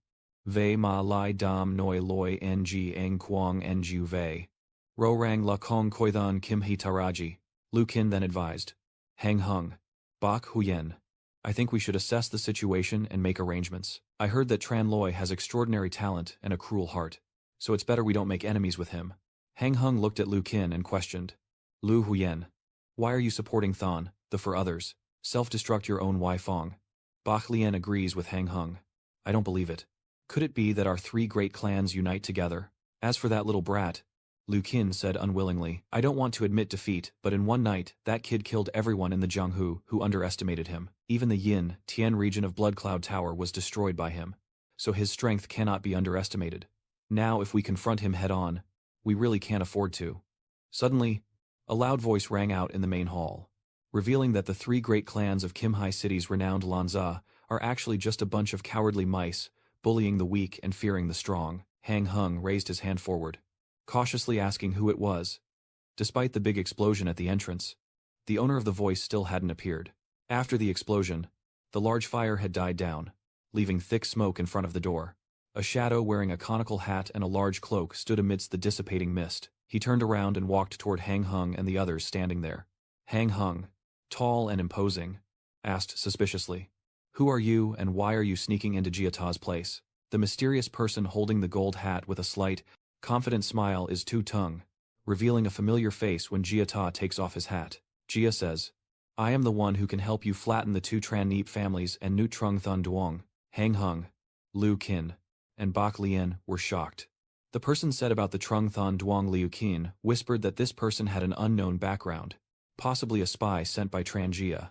Vei Ma Lai Dam Noi Loi Ng Eng Quang Nju Vei. Ro Rang La Kong Koithan Kim He Taraji. Lu Kin then advised. Hang Hung. Bak Huyen. I think we should assess the situation and make arrangements. I heard that Tran Loi has extraordinary talent and a cruel heart, so it's better we don't make enemies with him. Hang Hung looked at Lu Kin and questioned. Lu Huyen. Why are you supporting Thon, the for others? Self-destruct your own Wai Fong. Bach Lian agrees with Hang Hung. I don't believe it. Could it be that our 3 great clans unite together? As for that little brat, Lu Qin said unwillingly, I don't want to admit defeat, but in one night, that kid killed everyone in the Jianghu who underestimated him. Even the Yin, Tian region of Blood Cloud Tower was destroyed by him. So his strength cannot be underestimated. Now if we confront him head-on, we really can't afford to. Suddenly, a loud voice rang out in the main hall, revealing that the 3 great clans of Kimhai City's renowned Lanza are actually just a bunch of cowardly mice, bullying the weak and fearing the strong. Hang Hung raised his hand forward, cautiously asking who it was. Despite the big explosion at the entrance, the owner of the voice still hadn't appeared. After the explosion, the large fire had died down, leaving thick smoke in front of the door. A shadow wearing a conical hat and a large cloak stood amidst the dissipating mist. He turned around and walked toward Hang Hung and the others standing there. Hang Hung, tall and imposing, asked suspiciously, Who are you and why are you sneaking into Jiata's place? The mysterious person holding the gold hat with a slight, confident smile is Tu Tung, revealing a familiar face when Jiata takes off his hat. Jia says, I am the one who can help you flatten the 2 Tran Neep families and Nu Trung Thun Duong. Hang Hung, Lu Qin, and Bak Lian were shocked. The person said about the Trung Thon Duong Liu Qin whispered that this person had an unknown background, possibly a spy sent by Trangia.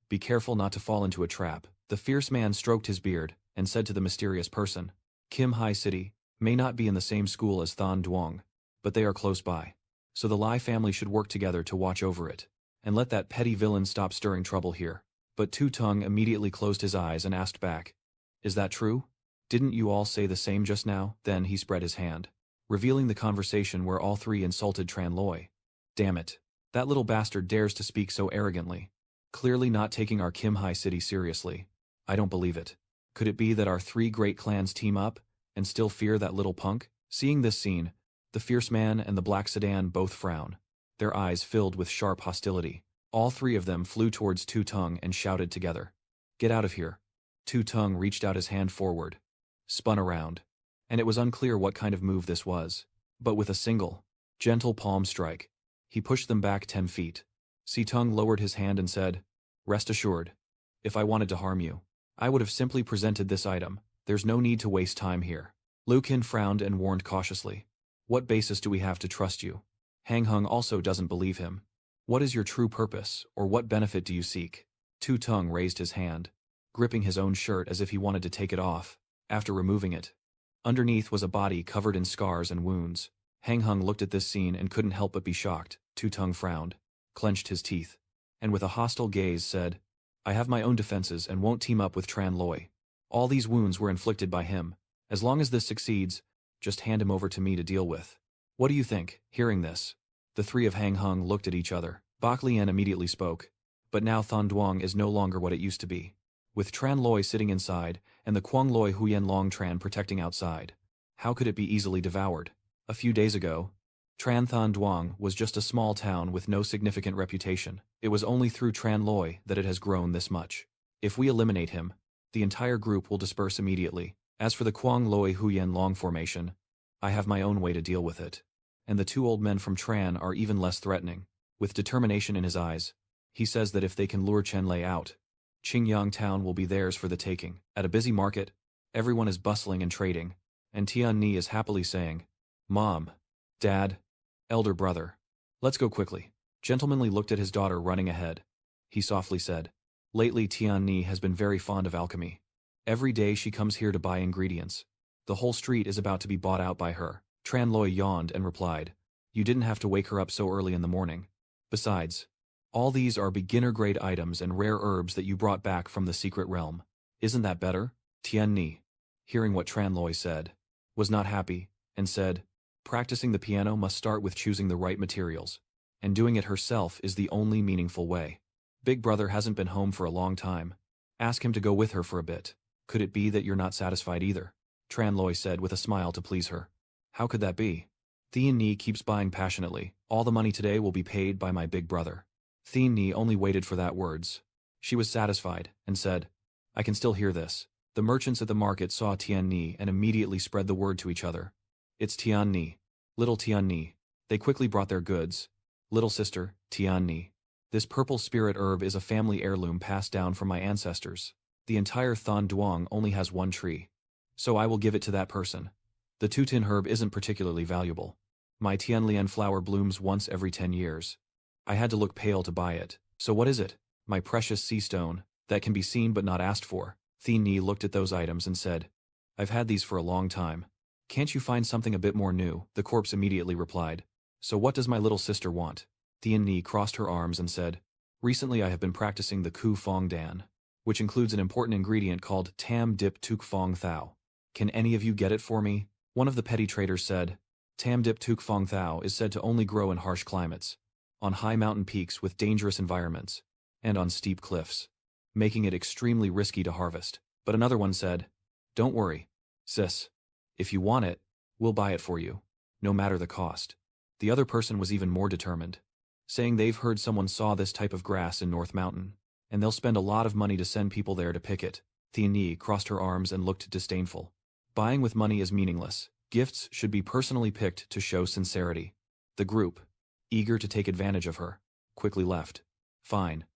Be careful not to fall into a trap. The fierce man stroked his beard and said to the mysterious person, Kim High City may not be in the same school as Thon Duong, but they are close by. So the Lai family should work together to watch over it, and let that petty villain stop stirring trouble here. But Tu Tung immediately closed his eyes and asked back, Is that true? Didn't you all say the same just now? Then he spread his hand, revealing the conversation where all 3 insulted Tran Loi. Damn it. That little bastard dares to speak so arrogantly. Clearly not taking our Kim High City seriously. I don't believe it. Could it be that our 3 great clans team up and still fear that little punk? Seeing this scene, the fierce man and the black sedan both frown, their eyes filled with sharp hostility. All 3 of them flew towards Tu Tung and shouted together, Get out of here. Tu Tung reached out his hand forward, spun around, and it was unclear what kind of move this was, but with a single, gentle palm strike, he pushed them back 10 feet. Si Tung lowered his hand and said, Rest assured, if I wanted to harm you, I would have simply presented this item. There's no need to waste time here. Lu Qin frowned and warned cautiously, What basis do we have to trust you? Hang Hung also doesn't believe him. What is your true purpose, or what benefit do you seek? Tu Tung raised his hand, gripping his own shirt as if he wanted to take it off. After removing it, underneath was a body covered in scars and wounds. Hang Hung looked at this scene and couldn't help but be shocked. Tu Tung frowned, clenched his teeth, and with a hostile gaze said, I have my own defenses and won't team up with Tran Loi. All these wounds were inflicted by him. As long as this succeeds, just hand him over to me to deal with. What do you think? Hearing this, the 3 of Hang Hung looked at each other. Bak Lian immediately spoke, but now Thon Duong is no longer what it used to be. With Tran Loi sitting inside, and the Quang Loi Huyen Long Tran protecting outside, how could it be easily devoured? A few days ago, Tran Thon Duong was just a small town with no significant reputation. It was only through Tran Loi that it has grown this much. If we eliminate him, The entire group will disperse immediately. As for the Kuang Loi Huyen Long formation, I have my own way to deal with it. And the two old men from Tran are even less threatening. With determination in his eyes, he says that if they can lure Chen Lei out, Qingyang town will be theirs for the taking. At a busy market, everyone is bustling and trading, and Tian Ni is happily saying, "Mom, Dad, elder brother, let's go quickly." Gentlemanly looked at his daughter running ahead. He softly said, "Lately Tian Ni has been very fond of alchemy. Every day she comes here to buy ingredients. The whole street is about to be bought out by her." Tran Loi yawned and replied, "You didn't have to wake her up so early in the morning. Besides, all these are beginner-grade items and rare herbs that you brought back from the secret realm. Isn't that better?" Tian Ni, hearing what Tran Loi said, was not happy, and said, "Practicing the piano must start with choosing the right materials, and doing it herself is the only meaningful way. Big brother hasn't been home for a long time. Ask him to go with her for a bit. Could it be that you're not satisfied either?" Tran Loi said with a smile to please her. "How could that be? Tian Ni keeps buying passionately. All the money today will be paid by my big brother." Tian Ni only waited for that words. She was satisfied, and said, "I can still hear this." The merchants at the market saw Tian Ni and immediately spread the word to each other. "It's Tian Ni. Little Tian Ni." They quickly brought their goods. "Little sister, Tian Ni. This purple spirit herb is a family heirloom passed down from my ancestors. The entire Than Duong only has one tree, so I will give it to that person. The Tutin herb isn't particularly valuable. My Tianlian flower blooms once every 10 years. I had to look pale to buy it. So what is it? My precious sea stone, that can be seen but not asked for." Tian Ni looked at those items and said, "I've had these for a long time. Can't you find something a bit more new?" The corpse immediately replied, "So what does my little sister want?" Tian Ni crossed her arms and said, "Recently I have been practicing the Ku Fong Dan, which includes an important ingredient called Tam Dip Tuk Fong Thao. Can any of you get it for me?" One of the petty traders said, "Tam Dip Tuk Fong Thao is said to only grow in harsh climates, on high mountain peaks with dangerous environments, and on steep cliffs, making it extremely risky to harvest." But another one said, "Don't worry, sis. If you want it, we'll buy it for you, no matter the cost." The other person was even more determined, saying they've heard someone saw this type of grass in North Mountain, and they'll spend a lot of money to send people there to pick it. Tian Ni crossed her arms and looked disdainful. Buying with money is meaningless. Gifts should be personally picked to show sincerity. The group, eager to take advantage of her, quickly left. "Fine.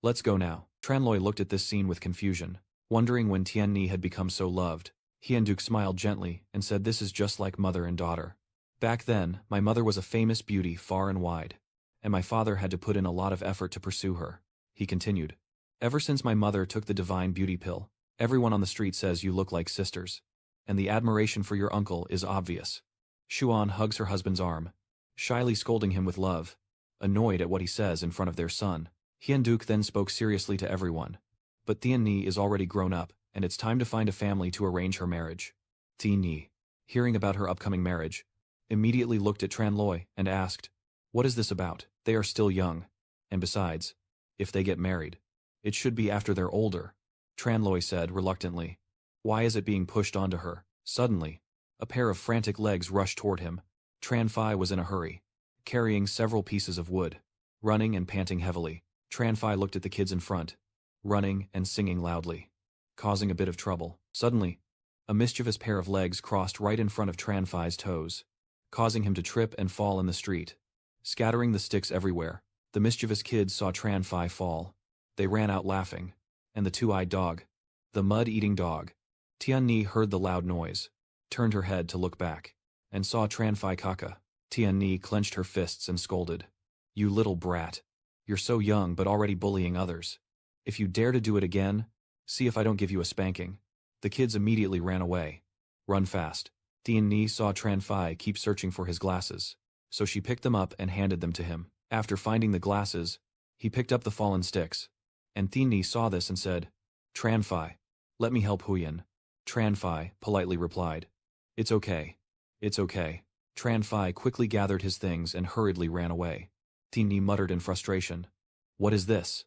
Let's go now." Tran Loi looked at this scene with confusion, wondering when Tian Ni had become so loved. Hian Duke smiled gently and said, "This is just like mother and daughter. Back then, my mother was a famous beauty far and wide, and my father had to put in a lot of effort to pursue her." He continued, "Ever since my mother took the divine beauty pill, everyone on the street says you look like sisters, and the admiration for your uncle is obvious." Xuan hugs her husband's arm, shyly scolding him with love, annoyed at what he says in front of their son. Hian Duke then spoke seriously to everyone. "But Tian Ni is already grown up, and it's time to find a family to arrange her marriage." Tian Ni, hearing about her upcoming marriage, immediately looked at Tran Loi and asked, "What is this about? They are still young, and besides, if they get married, it should be after they're older." Tran Loi said reluctantly, "Why is it being pushed onto her?" Suddenly, a pair of frantic legs rushed toward him. Tran Fai was in a hurry, carrying several pieces of wood. Running and panting heavily, Tran Fai looked at the kids in front, running and singing loudly, causing a bit of trouble. Suddenly, a mischievous pair of legs crossed right in front of Tran Fai's toes, causing him to trip and fall in the street, scattering the sticks everywhere. The mischievous kids saw Tran Fai fall. They ran out laughing, and the two-eyed dog, the mud-eating dog. Tian Ni heard the loud noise, turned her head to look back, and saw Tran Fai Kaka. Tian Ni clenched her fists and scolded, "You little brat. You're so young but already bullying others. If you dare to do it again, see if I don't give you a spanking." The kids immediately ran away. "Run fast." Tian Ni saw Tran Fai keep searching for his glasses, so she picked them up and handed them to him. After finding the glasses, he picked up the fallen sticks, and Tian Ni saw this and said, "Tran Fai, let me help Huyen." Tran Fai politely replied, "It's okay. It's okay." Tran Fai quickly gathered his things and hurriedly ran away. Tian Ni muttered in frustration, "What is this?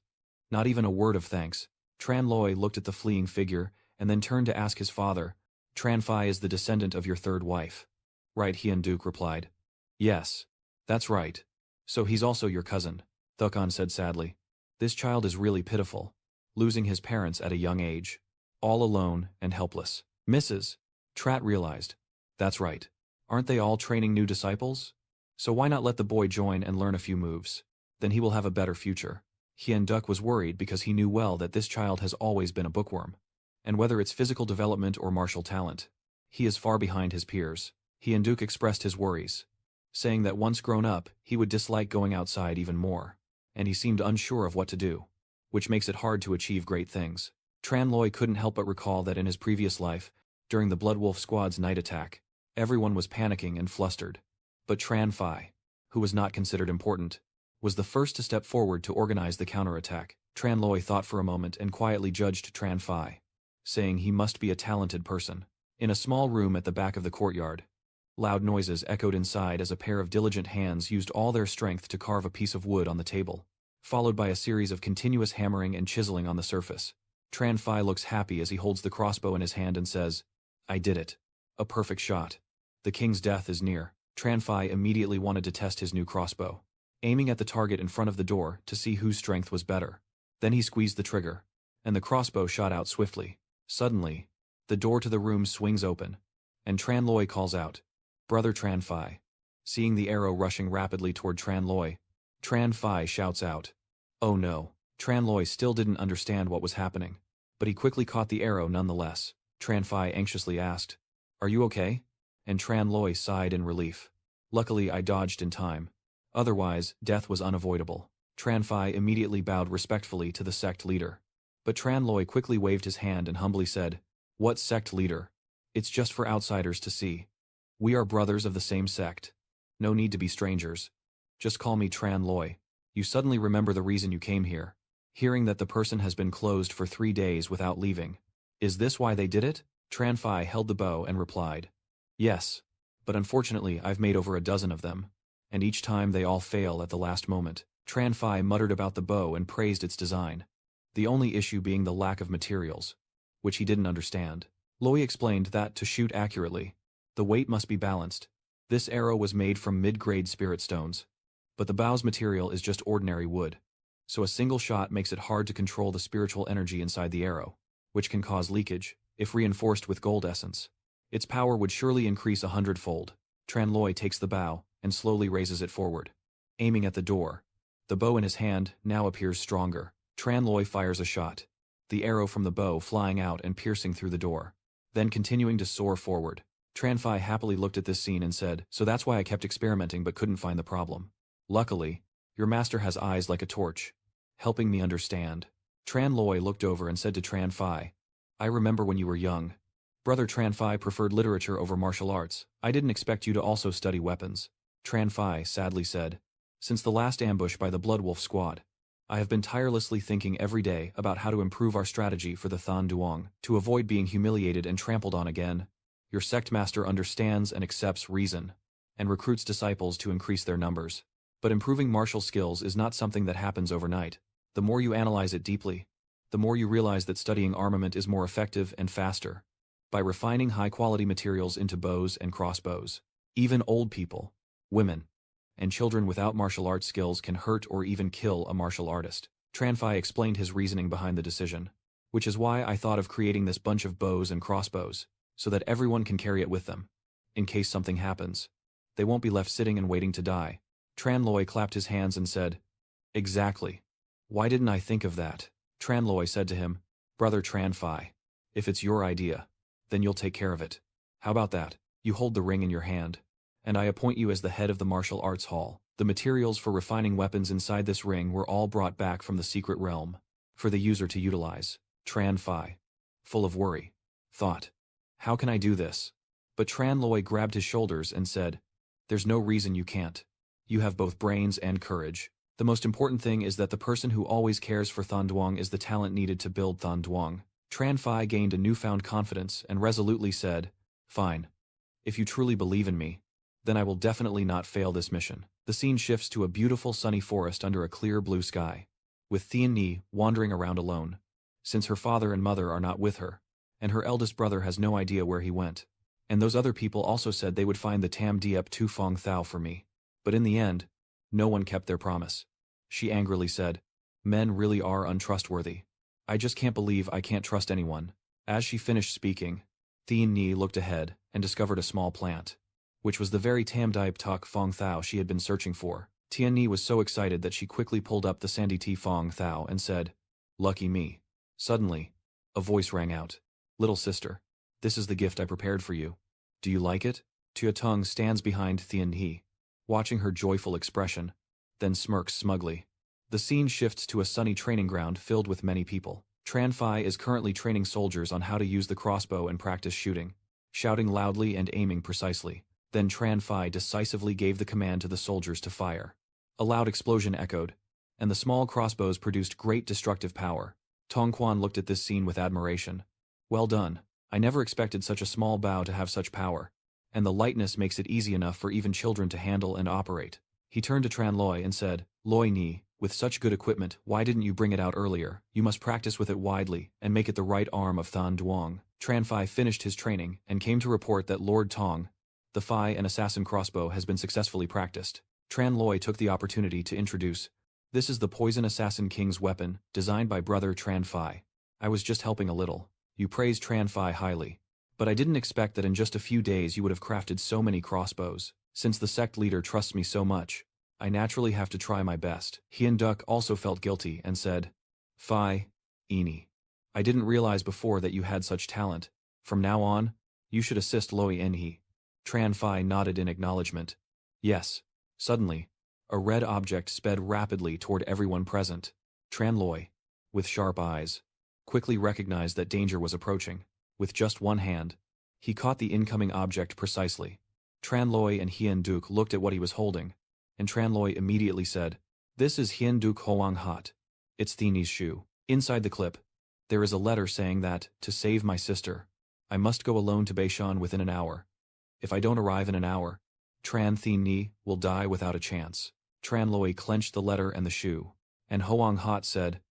Not even a word of thanks." Tran Loi looked at the fleeing figure and then turned to ask his father, "Tran Fai is the descendant of your third wife?" "Right," Hian Duke replied. "Yes, that's right. So he's also your cousin," Thukan said sadly. "This child is really pitiful, losing his parents at a young age. all alone and helpless. Mrs. Trat realized. That's right. Aren't they all training new disciples? So why not let the boy join and learn a few moves? Then he will have a better future. Hien Duck was worried because he knew well that this child has always been a bookworm. And whether it's physical development or martial talent, he is far behind his peers. Hien Duke expressed his worries, saying that once grown up, he would dislike going outside even more. And he seemed unsure of what to do, which makes it hard to achieve great things. Tran Loi couldn't help but recall that in his previous life, during the Blood Wolf Squad's night attack, everyone was panicking and flustered. But Tran Phi, who was not considered important, was the first to step forward to organize the counterattack. Tran Loi thought for a moment and quietly judged Tran Phi, saying he must be a talented person. In a small room at the back of the courtyard, loud noises echoed inside as a pair of diligent hands used all their strength to carve a piece of wood on the table, followed by a series of continuous hammering and chiseling on the surface. Tran Phi looks happy as he holds the crossbow in his hand and says, "I did it. A perfect shot. The king's death is near." Tran Phi immediately wanted to test his new crossbow, aiming at the target in front of the door to see whose strength was better. Then he squeezed the trigger, and the crossbow shot out swiftly. Suddenly, the door to the room swings open, and Tran Loi calls out, "Brother Tran Phi." Seeing the arrow rushing rapidly toward Tran Loi, Tran Phi shouts out, "Oh no." Tran Loi still didn't understand what was happening, but he quickly caught the arrow nonetheless. Tran Phi anxiously asked, "Are you okay?" And Tran Loi sighed in relief. "Luckily I dodged in time. Otherwise, death was unavoidable." Tran Phi immediately bowed respectfully to the sect leader. But Tran Loi quickly waved his hand and humbly said, "What sect leader? It's just for outsiders to see. We are brothers of the same sect. No need to be strangers. Just call me Tran Loi." You suddenly remember the reason you came here, hearing that the person has been closed for 3 days without leaving. Is this why they did it? Tran Phi held the bow and replied, "Yes, but unfortunately I've made over a dozen of them, and each time they all fail at the last moment." Tran Phi muttered about the bow and praised its design, the only issue being the lack of materials, which he didn't understand. Loi explained that to shoot accurately, the weight must be balanced. This arrow was made from mid-grade spirit stones, but the bow's material is just ordinary wood, so a single shot makes it hard to control the spiritual energy inside the arrow, which can cause leakage. If reinforced with gold essence, its power would surely increase 100-fold. Tran Loi takes the bow and slowly raises it forward, aiming at the door. The bow in his hand now appears stronger. Tran Loi fires a shot, the arrow from the bow flying out and piercing through the door, then continuing to soar forward. Tran Phi happily looked at this scene and said, "So that's why I kept experimenting but couldn't find the problem. Luckily, your master has eyes like a torch, helping me understand." Tran Loi looked over and said to Tran Phi, "I remember when you were young. Brother Tran Phi preferred literature over martial arts. I didn't expect you to also study weapons." Tran Phi sadly said, "Since the last ambush by the Blood Wolf Squad, I have been tirelessly thinking every day about how to improve our strategy for the Than Duong, to avoid being humiliated and trampled on again. Your sect master understands and accepts reason, and recruits disciples to increase their numbers. But improving martial skills is not something that happens overnight. The more you analyze it deeply, the more you realize that studying armament is more effective and faster. By refining high-quality materials into bows and crossbows, even old people, women, and children without martial arts skills can hurt or even kill a martial artist." Tran Phi explained his reasoning behind the decision, "Which is why I thought of creating this bunch of bows and crossbows, so that everyone can carry it with them. In case something happens, they won't be left sitting and waiting to die." Tran Loi clapped his hands and said, "Exactly. Why didn't I think of that?" Tran Loi said to him, "Brother Tran Phi, if it's your idea, then you'll take care of it. How about that? You hold the ring in your hand, and I appoint you as the head of the martial arts hall." The materials for refining weapons inside this ring were all brought back from the secret realm, for the user to utilize. Tran Phi, full of worry, thought, "How can I do this?" But Tran Loi grabbed his shoulders and said, "There's no reason you can't. You have both brains and courage. The most important thing is that the person who always cares for Than Duong is the talent needed to build Than Duong." Tran Phi gained a newfound confidence and resolutely said, "Fine. If you truly believe in me, then I will definitely not fail this mission." The scene shifts to a beautiful sunny forest under a clear blue sky, with Thien Ni wandering around alone, since her father and mother are not with her, and her eldest brother has no idea where he went. And those other people also said they would find the Tam Diep Tu Fong Thao for me. But in the end, no one kept their promise. She angrily said, "Men really are untrustworthy. I just can't believe I can't trust anyone." As she finished speaking, Thien Ni looked ahead and discovered a small plant, which was the very Tamdipe Tok Fong Thao she had been searching for. Tian Ni was so excited that she quickly pulled up the sandy tea Fong Thao and said, "Lucky me." Suddenly, a voice rang out. "Little sister, this is the gift I prepared for you. Do you like it?" Tua Tung stands behind Thien He, watching her joyful expression, then smirks smugly. The scene shifts to a sunny training ground filled with many people. Tran Phi is currently training soldiers on how to use the crossbow and practice shooting, shouting loudly and aiming precisely. Then Tran Phi decisively gave the command to the soldiers to fire. A loud explosion echoed, and the small crossbows produced great destructive power. Tong Quan looked at this scene with admiration. "Well done. I never expected such a small bow to have such power, and the lightness makes it easy enough for even children to handle and operate." He turned to Tran Loi and said, "Loi Ni, with such good equipment, why didn't you bring it out earlier? You must practice with it widely and make it the right arm of Than Duong." Tran Phi finished his training and came to report that Lord Tong, the Phi and assassin crossbow, has been successfully practiced. Tran Loi took the opportunity to introduce, "This is the Poison Assassin King's weapon, designed by brother Tran Phi. I was just helping a little." You praised Tran Phi highly, but I didn't expect that in just a few days you would have crafted so many crossbows. Since the sect leader trusts me so much, I naturally have to try my best. Hien Duck also felt guilty and said, "Phi, Eni, I didn't realize before that you had such talent. From now on, you should assist Loi Enhi." Tran Phi nodded in acknowledgement. "Yes." Suddenly, a red object sped rapidly toward everyone present. Tran Loi, with sharp eyes, quickly recognized that danger was approaching. With just one hand, he caught the incoming object precisely. Tran Loi and Hien Duc looked at what he was holding, and Tran Loi immediately said, "This is Hien Duc Hoang Hat. It's Thieni's shoe." Inside the clip, there is a letter saying that, to save my sister, I must go alone to Beishan within an hour. If I don't arrive in an hour, Tran Thien Ni will die without a chance. Tran Loi clenched the letter and the shoe, and Hoang Hat said,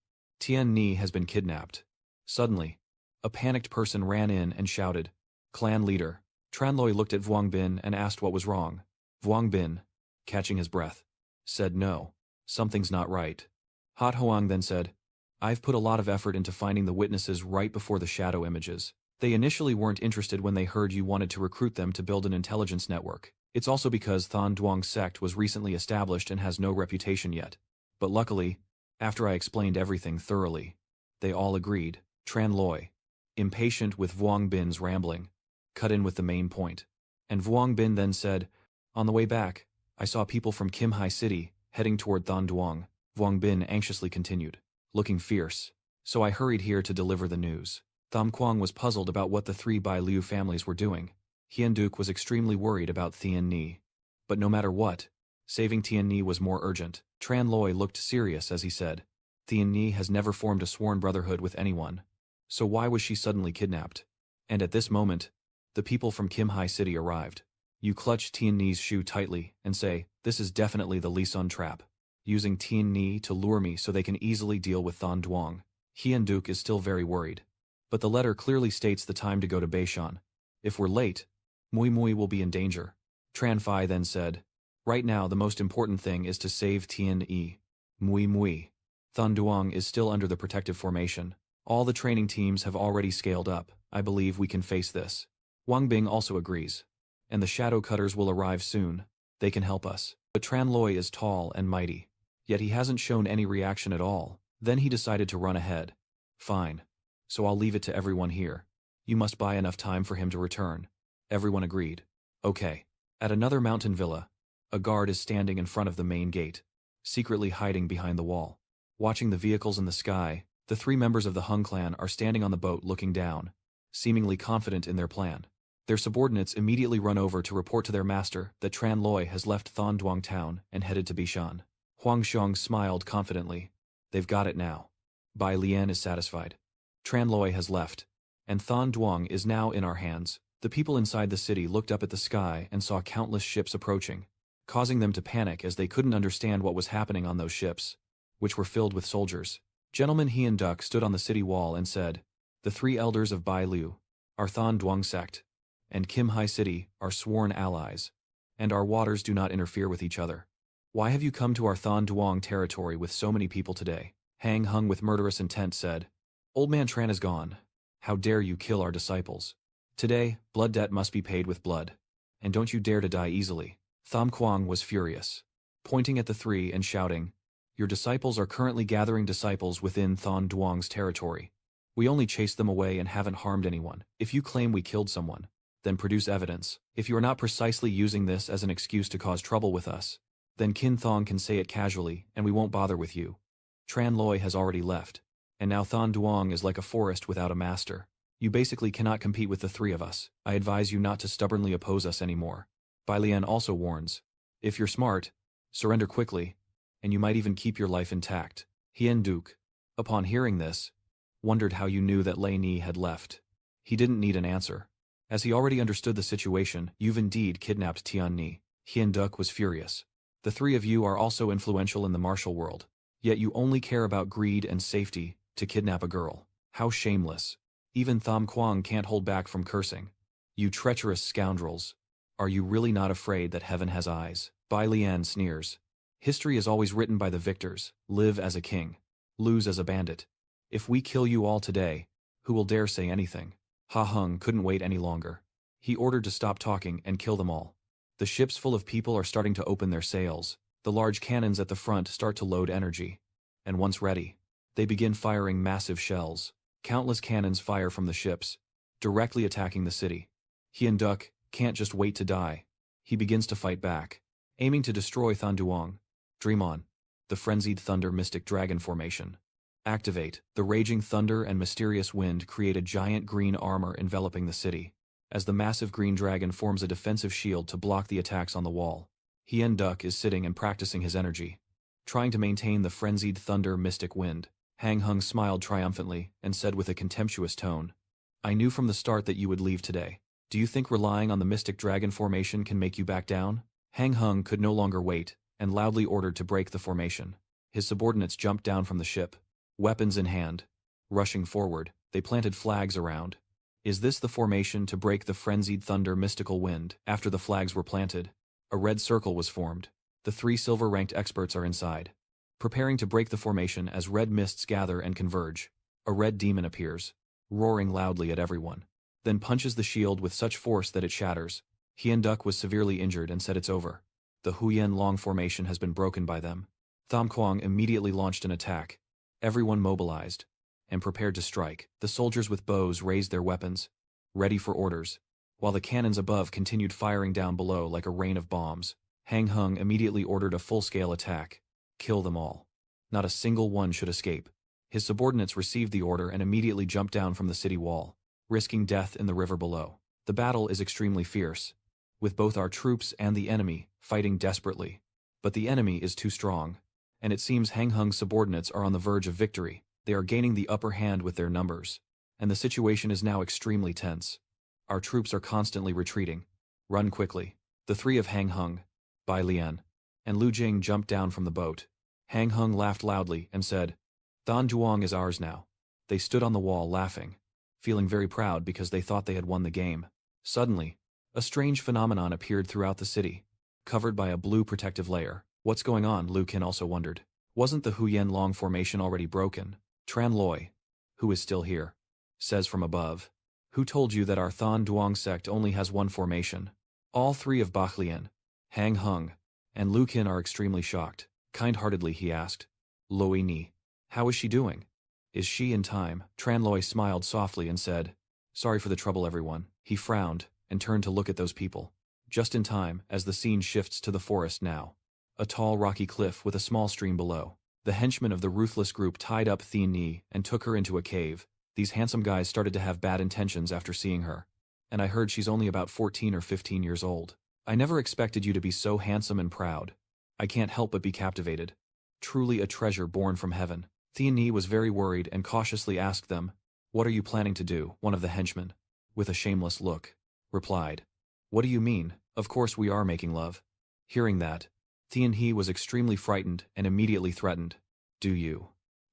"Tien Ni has been kidnapped." Suddenly, a panicked person ran in and shouted, "Clan leader." Tran Loi looked at Vuong Bin and asked what was wrong. Vuong Bin, catching his breath, said, "No, something's not right." Hat Hoang then said, "I've put a lot of effort into finding the witnesses right before the shadow images. They initially weren't interested when they heard you wanted to recruit them to build an intelligence network. It's also because Than Duong's sect was recently established and has no reputation yet. But luckily, after I explained everything thoroughly, they all agreed." Tran Loi, impatient with Vuong Bin's rambling, cut in with the main point. And Vuong Bin then said, "On the way back, I saw people from Kim Hai City heading toward Than Duong." Vuong Bin anxiously continued, looking fierce. "So I hurried here to deliver the news." Tham Quang was puzzled about what the three Bai Liu families were doing. Hien Duc was extremely worried about Thien Ni. But no matter what, saving Thien Ni was more urgent. Tran Loi looked serious as he said, "Thien Ni has never formed a sworn brotherhood with anyone. So why was she suddenly kidnapped?" And at this moment, the people from Kim Hai City arrived. You clutch Tien Ni's shoe tightly and say, "This is definitely the Li Sun trap, using Tien Ni to lure me so they can easily deal with Than Duong." Hien Duc is still very worried. But the letter clearly states the time to go to Beishan. If we're late, Mui Mui will be in danger. Tran Phi then said, "Right now the most important thing is to save Tien Yi. Mui Mui. Than Duong is still under the protective formation. All the training teams have already scaled up. I believe we can face this." Wang Bing also agrees. "And the shadow cutters will arrive soon. They can help us." But Tran Loi is tall and mighty, yet he hasn't shown any reaction at all. Then he decided to run ahead. "Fine. So I'll leave it to everyone here. You must buy enough time for him to return." Everyone agreed. "Okay." At another mountain villa, a guard is standing in front of the main gate, secretly hiding behind the wall. Watching the vehicles in the sky, the three members of the Hung clan are standing on the boat looking down, seemingly confident in their plan. Their subordinates immediately run over to report to their master that Tran Loi has left Than Duong town and headed to Bishan. Huang Xiong smiled confidently. They've got it now. Bai Lian is satisfied. Tran Loi has left, and Than Duong is now in our hands. The people inside the city looked up at the sky and saw countless ships approaching, causing them to panic as they couldn't understand what was happening on those ships, which were filled with soldiers. Gentleman Hien Duc stood on the city wall and said, "The three elders of Bai Liu, our Than Duong sect, and Kim Hai City are sworn allies, and our waters do not interfere with each other. Why have you come to our Than Duong territory with so many people today?" Hang Hung with murderous intent said, "Old man Tran is gone. How dare you kill our disciples? Today, blood debt must be paid with blood. And don't you dare to die easily. Tham Quang was furious, pointing at the three and shouting, "Your disciples are currently gathering disciples within Thon Duong's territory. We only chased them away and haven't harmed anyone. If you claim we killed someone, then produce evidence. If you are not precisely using this as an excuse to cause trouble with us, then Kin Thong can say it casually and we won't bother with you." Tran Loi has already left, and now Thon Duong is like a forest without a master. You basically cannot compete with the three of us. I advise you not to stubbornly oppose us anymore. Bai Lian also warns, if you're smart, surrender quickly, and you might even keep your life intact. Hien Duke, upon hearing this, wondered how you knew that Lei Ni had left. He didn't need an answer. As he already understood the situation, you've indeed kidnapped Tian Ni. Hien Duke was furious. The three of you are also influential in the martial world, yet you only care about greed and safety to kidnap a girl. How shameless. Even Tham Quang can't hold back from cursing. You treacherous scoundrels. Are you really not afraid that heaven has eyes? Bai Lian sneers. History is always written by the victors. Live as a king. Lose as a bandit. If we kill you all today, who will dare say anything? Ha Hung couldn't wait any longer. He ordered to stop talking and kill them all. The ships full of people are starting to open their sails. The large cannons at the front start to load energy. And once ready, they begin firing massive shells. Countless cannons fire from the ships, directly attacking the city. Hien Duck can't just wait to die. He begins to fight back, aiming to destroy Thon Duong. Dream on. The frenzied thunder mystic dragon formation. Activate. The raging thunder and mysterious wind create a giant green armor enveloping the city, as the massive green dragon forms a defensive shield to block the attacks on the wall. Hien Duck is sitting and practicing his energy, trying to maintain the frenzied thunder mystic wind. Hang Hung smiled triumphantly and said with a contemptuous tone, "I knew from the start that you would leave today. Do you think relying on the mystic dragon formation can make you back down?" Hang Hung could no longer wait and loudly ordered to break the formation. His subordinates jumped down from the ship, weapons in hand. Rushing forward, they planted flags around. Is this the formation to break the frenzied thunder mystical wind? After the flags were planted, a red circle was formed. The three silver-ranked experts are inside, preparing to break the formation as red mists gather and converge. A red demon appears, roaring loudly at everyone, then punches the shield with such force that it shatters. Hien Duck was severely injured and said it's over. The Huyen Long formation has been broken by them. Tham Quang immediately launched an attack. Everyone mobilized and prepared to strike. The soldiers with bows raised their weapons, ready for orders, while the cannons above continued firing down below like a rain of bombs. Hang Hung immediately ordered a full-scale attack. Kill them all. Not a single one should escape. His subordinates received the order and immediately jumped down from the city wall, risking death in the river below. The battle is extremely fierce, with both our troops and the enemy fighting desperately. But the enemy is too strong, and it seems Hang Hung's subordinates are on the verge of victory. They are gaining the upper hand with their numbers, and the situation is now extremely tense. Our troops are constantly retreating. Run quickly. The three of Hang Hung, Bai Lian, and Lu Jing jumped down from the boat. Hang Hung laughed loudly and said, "Thon Duong is ours now." They stood on the wall laughing, feeling very proud because they thought they had won the game. Suddenly, a strange phenomenon appeared throughout the city, covered by a blue protective layer. What's going on? Lu Qin also wondered. Wasn't the Huyen Long formation already broken? Tran Loi, who is still here, says from above, "Who told you that our Thon Duong sect only has one formation?" All three of Bachlian, Hang Hung, and Lu Qin are extremely shocked. Kind-heartedly he asked, "Loi Ni, how is she doing? Is she in time?" Tran Loi smiled softly and said, "Sorry for the trouble, everyone." He frowned and turned to look at those people. Just in time, as the scene shifts to the forest now. A tall rocky cliff with a small stream below. The henchmen of the ruthless group tied up Thien Ni and took her into a cave. These handsome guys started to have bad intentions after seeing her. And I heard she's only about 14 or 15 years old. I never expected you to be so handsome and proud. I can't help but be captivated. Truly a treasure born from heaven. Thien Ni was very worried and cautiously asked them, "What are you planning to do?" One of the henchmen, with a shameless look, replied, "What do you mean? Of course we are making love." Hearing that, Thien He was extremely frightened and immediately threatened. Do you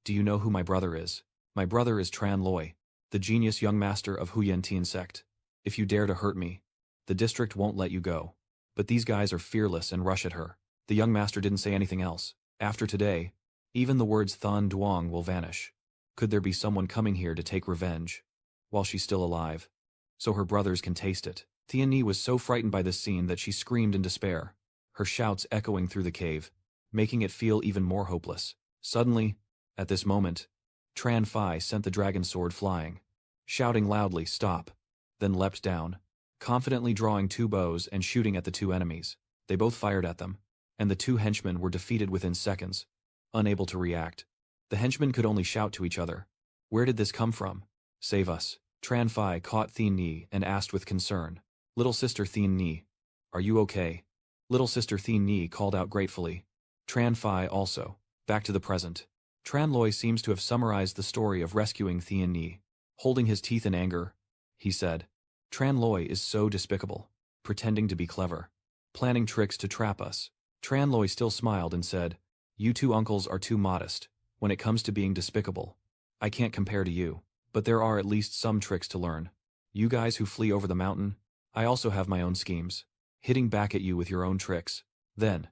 know who my brother is?" "My brother is Tran Loi, the genius young master of Huyen Tien sect. If you dare to hurt me, the district won't let you go." But these guys are fearless and rush at her. The young master didn't say anything else. After today, even the words Thon Duong will vanish. Could there be someone coming here to take revenge? while she's still alive. So her brothers can taste it. Tianyi was so frightened by this scene that she screamed in despair, her shouts echoing through the cave, making it feel even more hopeless. Suddenly, at this moment, Tran Fai sent the dragon sword flying, shouting loudly, "Stop!" then leapt down, confidently drawing two bows and shooting at the two enemies. They both fired at them, and the two henchmen were defeated within seconds, unable to react. The henchmen could only shout to each other. Where did this come from? Save us. Tran Fai caught Thien Ni and asked with concern, "Little sister Thien Ni, are you okay?" Little sister Thien Ni called out gratefully. Tran Fai also. Back to the present. Tran Loi seems to have summarized the story of rescuing Thien Ni. Holding his teeth in anger, he said, "Tran Loi is so despicable, pretending to be clever, planning tricks to trap us." Tran Loi still smiled and said, "You two uncles are too modest. When it comes to being despicable, I can't compare to you, but there are at least some tricks to learn. You guys who flee over the mountain, I also have my own schemes, hitting back at you with your own tricks." Then,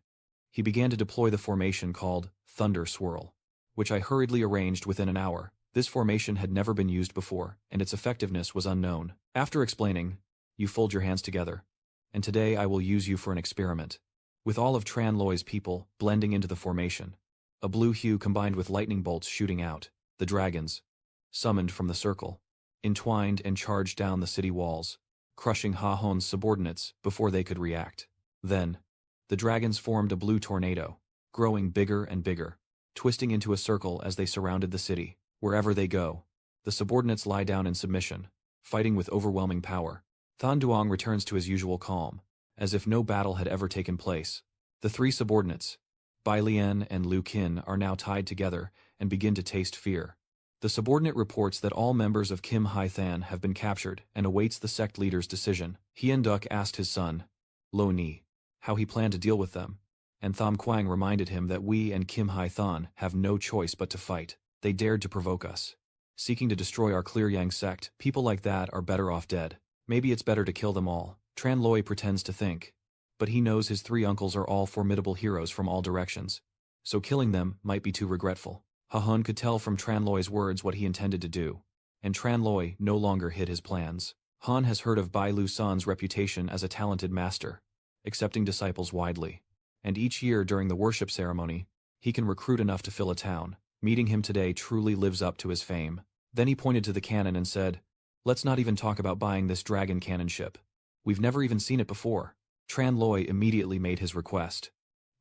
he began to deploy the formation called Thunder Swirl, which I hurriedly arranged within an hour. This formation had never been used before, and its effectiveness was unknown. After explaining, "You fold your hands together, and today I will use you for an experiment." With all of Tran Loi's people blending into the formation, a blue hue combined with lightning bolts shooting out, the dragons, summoned from the circle, entwined and charged down the city walls, crushing Ha Hon's subordinates before they could react. Then, the dragons formed a blue tornado, growing bigger and bigger, twisting into a circle as they surrounded the city. Wherever they go, the subordinates lie down in submission, fighting with overwhelming power. Than Duong returns to his usual calm, as if no battle had ever taken place. The three subordinates, Bai Lian and Liu Qin, are now tied together and begin to taste fear. The subordinate reports that all members of Kim Hai Than have been captured and awaits the sect leader's decision. Hien Duc asked his son, Lo Ni, how he planned to deal with them, and Tham Quang reminded him that we and Kim Hai Than have no choice but to fight. They dared to provoke us, seeking to destroy our Clear Yang sect. People like that are better off dead. Maybe it's better to kill them all, Tran Loi pretends to think. But he knows his three uncles are all formidable heroes from all directions, so killing them might be too regretful. Ha Hun could tell from Tran Loi's words what he intended to do, and Tran Loi no longer hid his plans. Han has heard of Bai Lu San's reputation as a talented master, accepting disciples widely, and each year during the worship ceremony, he can recruit enough to fill a town. Meeting him today truly lives up to his fame. Then he pointed to the cannon and said, "Let's not even talk about buying this dragon cannon ship. We've never even seen it before." Tran Loi immediately made his request.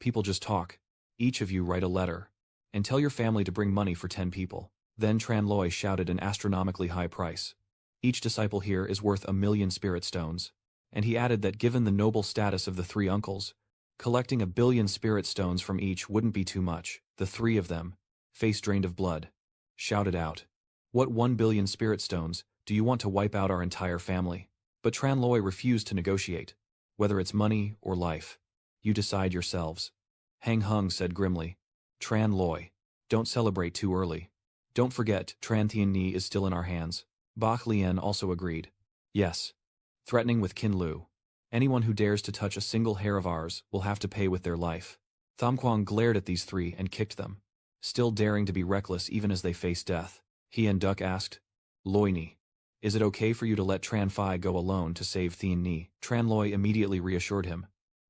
"People just talk. Each of you write a letter, and tell your family to bring money for 10 people. Then Tran Loi shouted an astronomically high price. Each disciple here is worth 1,000,000 spirit stones. And he added that given the noble status of the three uncles, collecting 1,000,000,000 spirit stones from each wouldn't be too much. The three of them, face drained of blood, shouted out, "What 1,000,000,000 spirit stones? Do you want to wipe out our entire family?" But Tran Loi refused to negotiate. "Whether it's money or life, you decide yourselves." Hang Hung said grimly, "Tran Loi, don't celebrate too early. Don't forget, Tran Thien Ni is still in our hands." Bach Lian also agreed. "Yes." Threatening with Qin Lu. "Anyone who dares to touch a single hair of ours will have to pay with their life." Tham Quang glared at these three and kicked them, still daring to be reckless even as they faced death. Hien Duc asked, "Loi Ni, is it okay for you to let Tran Fai go alone to save Thien Ni?" Tran Loi immediately reassured him.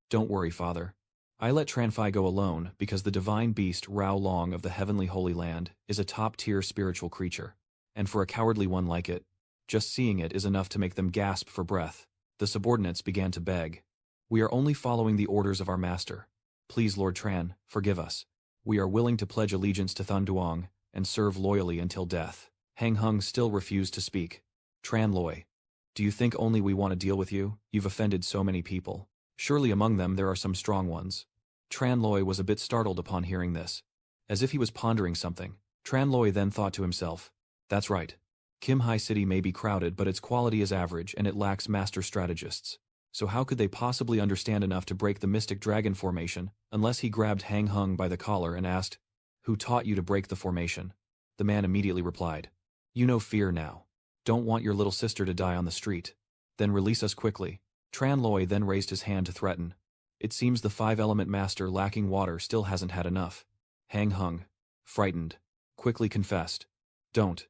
"Don't worry, father. I let Tran Fai go alone because the divine beast Rao Long of the Heavenly Holy Land is a top-tier spiritual creature, and for a cowardly one like it, just seeing it is enough to make them gasp for breath." The subordinates began to beg. "We are only following the orders of our master. Please, Lord Tran, forgive us. We are willing to pledge allegiance to Than Duong and serve loyally until death." Hang Hung still refused to speak. "Tran Loi, do you think only we want to deal with you? You've offended so many people. Surely among them there are some strong ones." Tran Loi was a bit startled upon hearing this. As if he was pondering something, Tran Loi then thought to himself, "That's right. Kim Hai City may be crowded, but its quality is average and it lacks master strategists. So how could they possibly understand enough to break the mystic dragon formation unless?" He grabbed Hang Hung by the collar and asked, "Who taught you to break the formation?" The man immediately replied, "You know fear now. Don't want your little sister to die on the street. Then release us quickly." Tran Loi then raised his hand to threaten. It seems the five-element master lacking water still hasn't had enough. Hang Hung, frightened, quickly confessed, "Don't.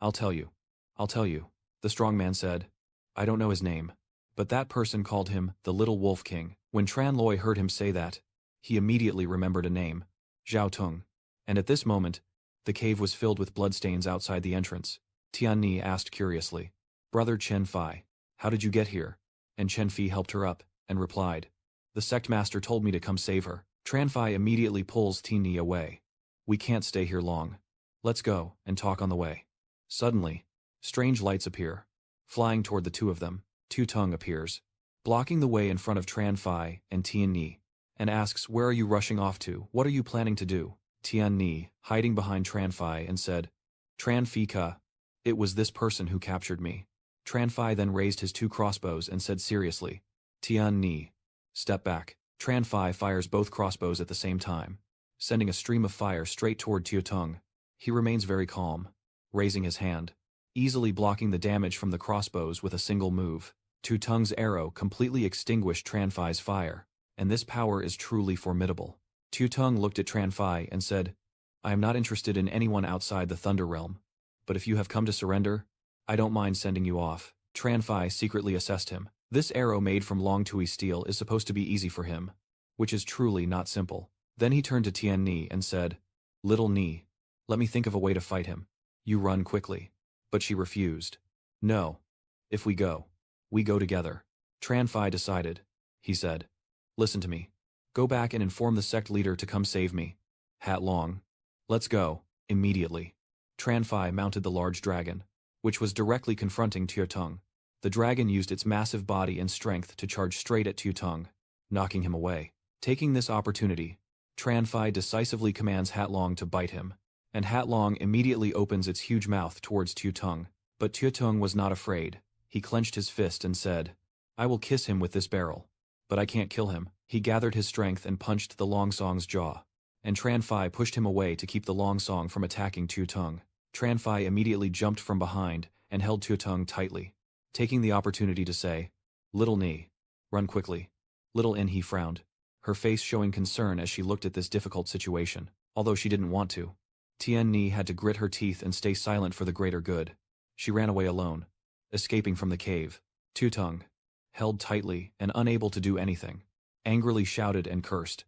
I'll tell you. I'll tell you." The strong man said, I don't know his name. But that person called him the Little Wolf King. When Tran Loi heard him say that, he immediately remembered a name, Zhao Tung. And at this moment, the cave was filled with bloodstains outside the entrance. Tian Ni asked curiously, Brother Chen Fai, how did you get here? And Chen Fi helped her up, and replied, the sect master told me to come save her. Tran Fai immediately pulls Tian Ni away. We can't stay here long. Let's go, and talk on the way. Suddenly, strange lights appear. Flying toward the two of them, Tu Tung appears, blocking the way in front of Tran Fai and Tian Ni, and asks, where are you rushing off to? What are you planning to do? Tian Ni, hiding behind Tran Fai, and said, Tran Fi Ka, it was this person who captured me. Tran Fai then raised his 2 crossbows and said seriously, Tian Ni, step back. Tran Fai fires both crossbows at the same time, sending a stream of fire straight toward Tu Tung. He remains very calm, raising his hand, easily blocking the damage from the crossbows with a single move. Tu Tung's arrow completely extinguished Tran Fai's fire, and this power is truly formidable. Tu Tung looked at Tran Fai and said, I am not interested in anyone outside the Thunder Realm, but if you have come to surrender, I don't mind sending you off. Tran Fai secretly assessed him. This arrow made from long tui steel is supposed to be easy for him, which is truly not simple. Then he turned to Tian Ni and said, Little Ni, let me think of a way to fight him. You run quickly. But she refused. No. If we go together. Tran Fai decided. He said, listen to me. Go back and inform the sect leader to come save me. Hat Long. Let's go, immediately. Tran Fai mounted the large dragon, which was directly confronting Tu Tung. The dragon used its massive body and strength to charge straight at Tu Tung, knocking him away. Taking this opportunity, Tran Fai decisively commands Hat Long to bite him, and Hat Long immediately opens its huge mouth towards Tu Tung. But Tu Tung was not afraid. He clenched his fist and said, I will kiss him with this barrel. But I can't kill him. He gathered his strength and punched the Long Song's jaw, and Tran Fai pushed him away to keep the Long Song from attacking Tu Tung. Tran Fai immediately jumped from behind and held Tu Tung tightly, taking the opportunity to say, Little Ni, run quickly. Little In he frowned, her face showing concern as she looked at this difficult situation, although she didn't want to. Tian Ni had to grit her teeth and stay silent for the greater good. She ran away alone, escaping from the cave. Tu Tung, held tightly and unable to do anything, angrily shouted and cursed,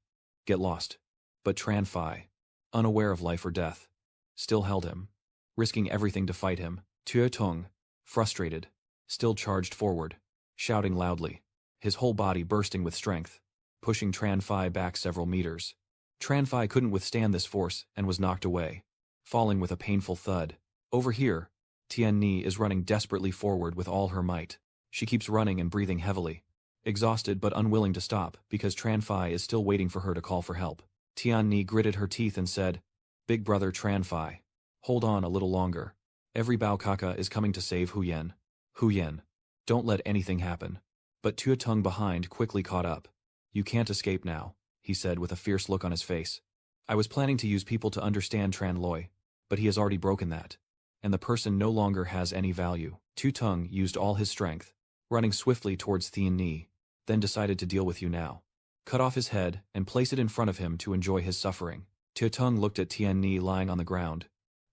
Get lost. But Tran Fai, unaware of life or death, still held him, risking everything to fight him. Tu Tung, frustrated, still charged forward, shouting loudly, his whole body bursting with strength, pushing Tran Fai back several meters. Tran Fai couldn't withstand this force and was knocked away, falling with a painful thud. Over here, Tian Ni is running desperately forward with all her might. She keeps running and breathing heavily, exhausted but unwilling to stop because Tran Fai is still waiting for her to call for help. Tian Ni gritted her teeth and said, Big brother Tran Fai, hold on a little longer. Every Bao Kaka is coming to save Hu Yen. Hu Yen, don't let anything happen. But Tu Tung behind quickly caught up. You can't escape now, he said with a fierce look on his face. I was planning to use people to understand Tran Loi, but he has already broken that, and the person no longer has any value. Tu Tung used all his strength, running swiftly towards Tian Ni, then decided to deal with you now. Cut off his head and place it in front of him to enjoy his suffering. Tu Tung looked at Tian Ni lying on the ground,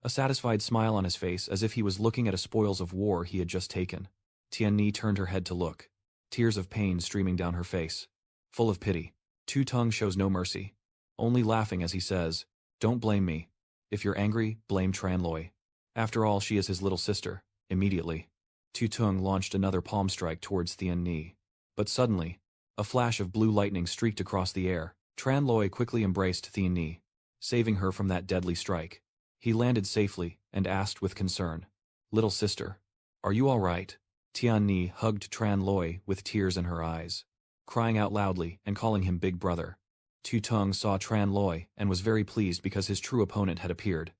a satisfied smile on his face as if he was looking at a spoils of war he had just taken. Tian Ni turned her head to look, tears of pain streaming down her face, full of pity. Tu Tung shows no mercy, only laughing as he says, Don't blame me. If you're angry, blame Tran Loi. After all, she is his little sister. Immediately, Tu Tung launched another palm strike towards Tian Ni. But suddenly, a flash of blue lightning streaked across the air. Tran Loi quickly embraced Tian Ni, saving her from that deadly strike. He landed safely and asked with concern, Little sister, are you all right? Tian Ni hugged Tran Loi with tears in her eyes, crying out loudly and calling him big brother. Tu Tung saw Tran Loi and was very pleased because his true opponent had appeared.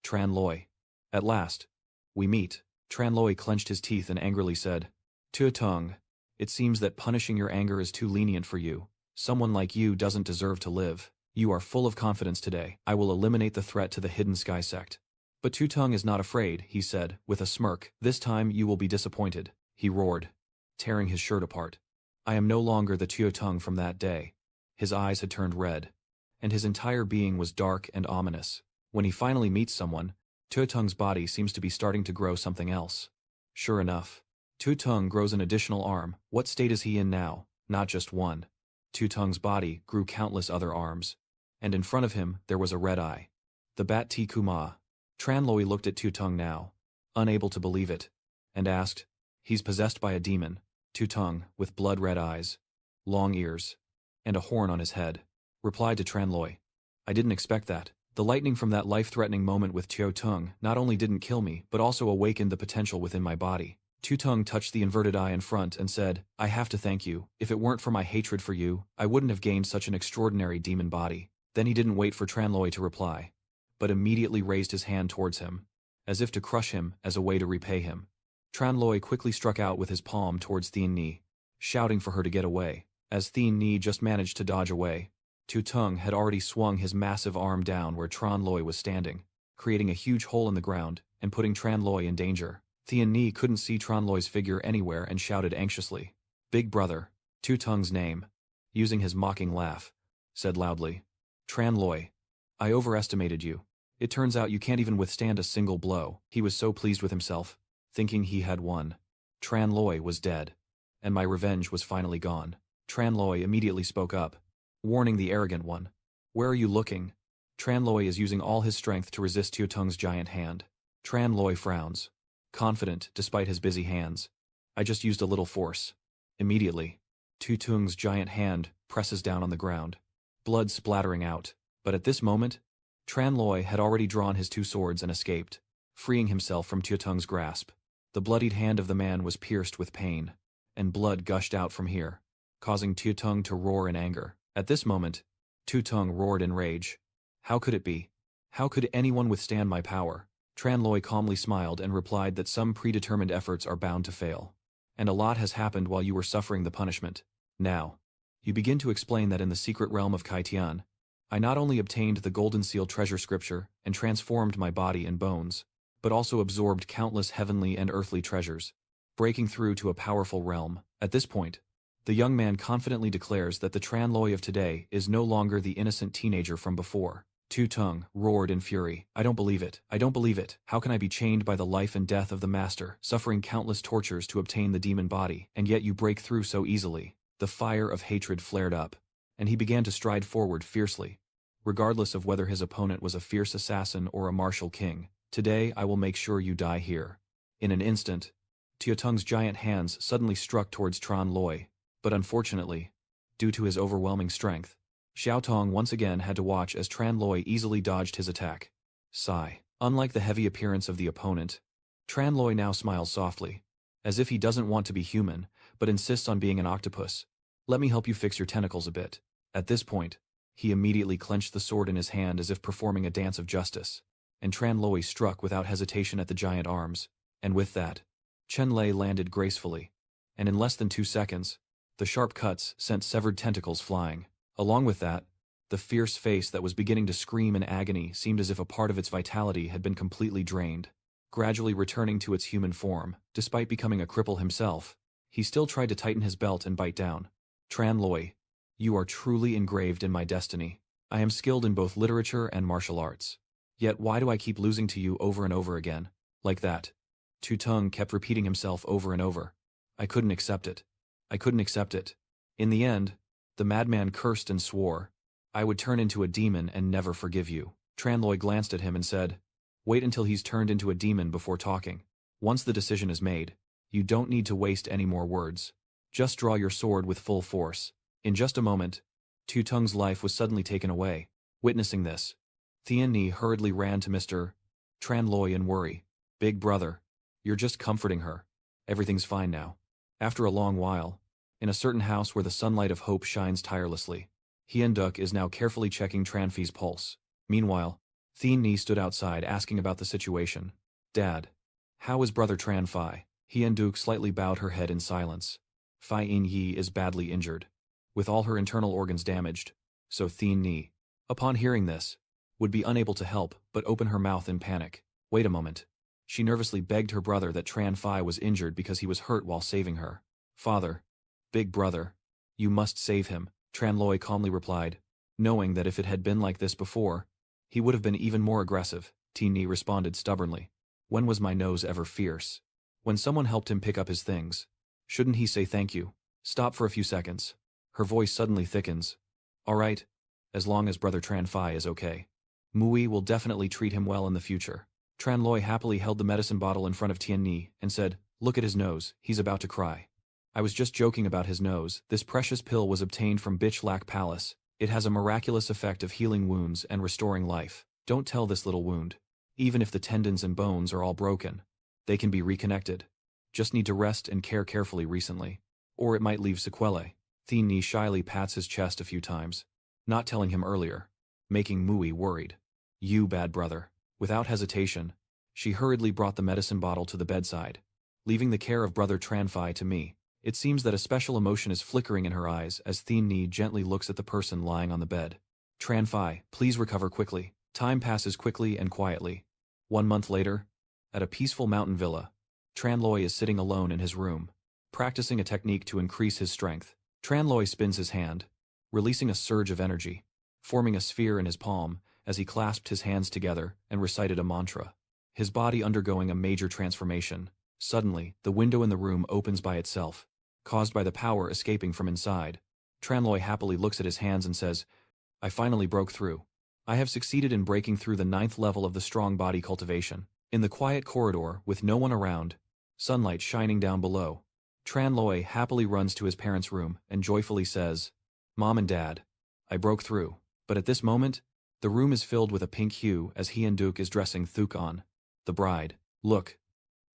Tran Loi. At last, we meet. Tran Loi clenched his teeth and angrily said, Tu Tung, it seems that punishing your anger is too lenient for you. Someone like you doesn't deserve to live. You are full of confidence today. I will eliminate the threat to the Hidden Sky sect. But Tu Tung is not afraid, he said, with a smirk. This time you will be disappointed, he roared, tearing his shirt apart. I am no longer the Tu Tung from that day. His eyes had turned red, and his entire being was dark and ominous. When he finally meets someone, Tu Tung's body seems to be starting to grow something else. Sure enough, Tu Tung grows an additional arm. What state is he in now? Not just one. Tu Tung's body grew countless other arms. And in front of him, there was a red eye. The Bat Ti Kuma. Tranloi looked at Tu Tung now, unable to believe it, and asked, "He's possessed by a demon." Tu Tung, with blood-red eyes, long ears, and a horn on his head, replied to Tranloi, "I didn't expect that." The lightning from that life-threatening moment with Tu Tung not only didn't kill me, but also awakened the potential within my body. Tu Tung touched the inverted eye in front and said, "I have to thank you. If it weren't for my hatred for you, I wouldn't have gained such an extraordinary demon body." Then he didn't wait for Tranloi to reply, but immediately raised his hand towards him, as if to crush him as a way to repay him. Tranloi quickly struck out with his palm towards Thien Ni, shouting for her to get away. As Thien Ni just managed to dodge away, Tu Tung had already swung his massive arm down where Tranloi was standing, creating a huge hole in the ground and putting Tranloi in danger. Thien Ni couldn't see Tranloi's figure anywhere and shouted anxiously, "Big brother." Tu Tung's name, using his mocking laugh, said loudly, "Tranloi, I overestimated you. It turns out you can't even withstand a single blow." He was so pleased with himself, thinking he had won. Tranloi was dead, and my revenge was finally gone. Tranloi immediately spoke up, warning the arrogant one. "Where are you looking?" Tranloi is using all his strength to resist Tu Tung's giant hand. Tranloi frowns, confident despite his busy hands. "I just used a little force." Immediately, Tu Tung's giant hand presses down on the ground, blood splattering out. But at this moment, Tranloi had already drawn his two swords and escaped, freeing himself from Tu Tung's grasp. The bloodied hand of the man was pierced with pain, and blood gushed out from here, causing Tu Tung to roar in anger. At this moment, Tu Tung roared in rage. "How could it be? How could anyone withstand my power?" Tranloi calmly smiled and replied that some predetermined efforts are bound to fail. "And a lot has happened while you were suffering the punishment. Now, you begin to explain that in the secret realm of Kaitian, I not only obtained the Golden Seal treasure scripture and transformed my body and bones, but also absorbed countless heavenly and earthly treasures, breaking through to a powerful realm." At this point, the young man confidently declares that the Tranloi of today is no longer the innocent teenager from before. Tu Tung roared in fury. "I don't believe it. I don't believe it. How can I be chained by the life and death of the master, suffering countless tortures to obtain the demon body, and yet you break through so easily?" The fire of hatred flared up, and he began to stride forward fiercely. Regardless of whether his opponent was a fierce assassin or a martial king, "Today I will make sure you die here." In an instant, Tu Tung's giant hands suddenly struck towards Tranloi, but unfortunately, due to his overwhelming strength, Xiao Tong once again had to watch as Tranloi easily dodged his attack. Sigh. Unlike the heavy appearance of the opponent, Tranloi now smiles softly, as if he doesn't want to be human, but insists on being an octopus. "Let me help you fix your tentacles a bit." At this point, he immediately clenched the sword in his hand as if performing a dance of justice, and Tranloi struck without hesitation at the giant arms, and with that, Chen Lei landed gracefully, and in less than 2 seconds, the sharp cuts sent severed tentacles flying. Along with that, the fierce face that was beginning to scream in agony seemed as if a part of its vitality had been completely drained. Gradually returning to its human form, despite becoming a cripple himself, he still tried to tighten his belt and bite down. "Tranloi, you are truly engraved in my destiny. I am skilled in both literature and martial arts. Yet why do I keep losing to you over and over again? Like that." Tu Tung kept repeating himself over and over. "I couldn't accept it. I couldn't accept it." In the end, the madman cursed and swore, "I would turn into a demon and never forgive you." Tranloi glanced at him and said, "Wait until he's turned into a demon before talking. Once the decision is made, you don't need to waste any more words. Just draw your sword with full force." In just a moment, Tu Tung's life was suddenly taken away. Witnessing this, Thien Ni hurriedly ran to Mr. Tranloi in worry. "Big brother, you're just comforting her. Everything's fine now." After a long while, in a certain house where the sunlight of hope shines tirelessly, Hien Duk is now carefully checking Tranfi's pulse. Meanwhile, Thien Ni stood outside asking about the situation. "Dad, how is brother Tranfi?" Hien Duk slightly bowed her head in silence. "Fi In Yi is badly injured, with all her internal organs damaged, so Thien Ni, upon hearing this, would be unable to help but open her mouth in panic. Wait a moment. She nervously begged her brother that Tranfi was injured because he was hurt while saving her. "Father, big brother, you must save him," Tranloi calmly replied, knowing that if it had been like this before, he would have been even more aggressive. Thien Ni responded stubbornly. "When was my nose ever fierce? When someone helped him pick up his things, shouldn't he say thank you? Stop for a few seconds. Her voice suddenly thickens. All right, as long as Brother Tran Phi is okay. Mui will definitely treat him well in the future. Tran Loi happily held the medicine bottle in front of Tian Ni and said, look at his nose, he's about to cry. I was just joking about his nose. This precious pill was obtained from Bitch Lac Palace. It has a miraculous effect of healing wounds and restoring life. Don't tell this little wound. Even if the tendons and bones are all broken, they can be reconnected. Just need to rest and care carefully recently. Or it might leave sequelae. Thien Ni shyly pats his chest a few times, not telling him earlier, making Mui worried. You bad brother. Without hesitation, she hurriedly brought the medicine bottle to the bedside, leaving the care of Brother Tran Phi to me. It seems that a special emotion is flickering in her eyes as Thien Ni gently looks at the person lying on the bed. Tran Phi, please recover quickly. Time passes quickly and quietly. 1 month later, at a peaceful mountain villa, Tran Loi is sitting alone in his room, practicing a technique to increase his strength. Tran Loi spins his hand, releasing a surge of energy, forming a sphere in his palm as he clasped his hands together and recited a mantra. His body undergoing a major transformation. Suddenly, the window in the room opens by itself, caused by the power escaping from inside. Tran Loi happily looks at his hands and says, I finally broke through. I have succeeded in breaking through the 9th level of the strong body cultivation. In the quiet corridor, with no one around, sunlight shining down below, Tran Loi happily runs to his parents' room and joyfully says, Mom and Dad, I broke through. But at this moment, the room is filled with a pink hue as Hien Duke is dressing Thuk An, the bride. Look,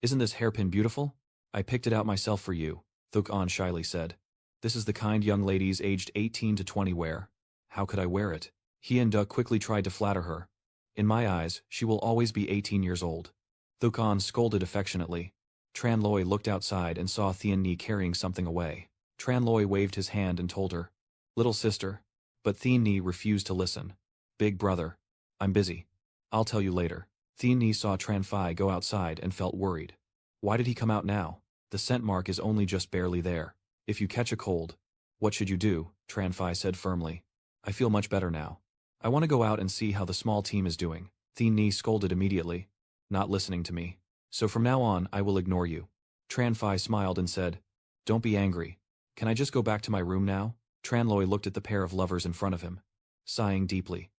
isn't this hairpin beautiful? I picked it out myself for you, Thuk An shyly said. This is the kind young ladies aged 18 to 20 wear. How could I wear it? Hien Duke quickly tried to flatter her. In my eyes, she will always be 18 years old. Thuk An scolded affectionately. Tran Loi looked outside and saw Thien Ni carrying something away. Tran Loi waved his hand and told her, Little sister. But Thien Ni refused to listen. Big brother. I'm busy. I'll tell you later. Thien Ni saw Tran Phi go outside and felt worried. Why did he come out now? The scent mark is only just barely there. If you catch a cold, what should you do? Tran Phi said firmly. I feel much better now. I want to go out and see how the small team is doing. Thien Ni scolded immediately, not listening to me. So from now on, I will ignore you. Tran Phi smiled and said, Don't be angry. Can I just go back to my room now? Tran Loi looked at the pair of lovers in front of him, sighing deeply.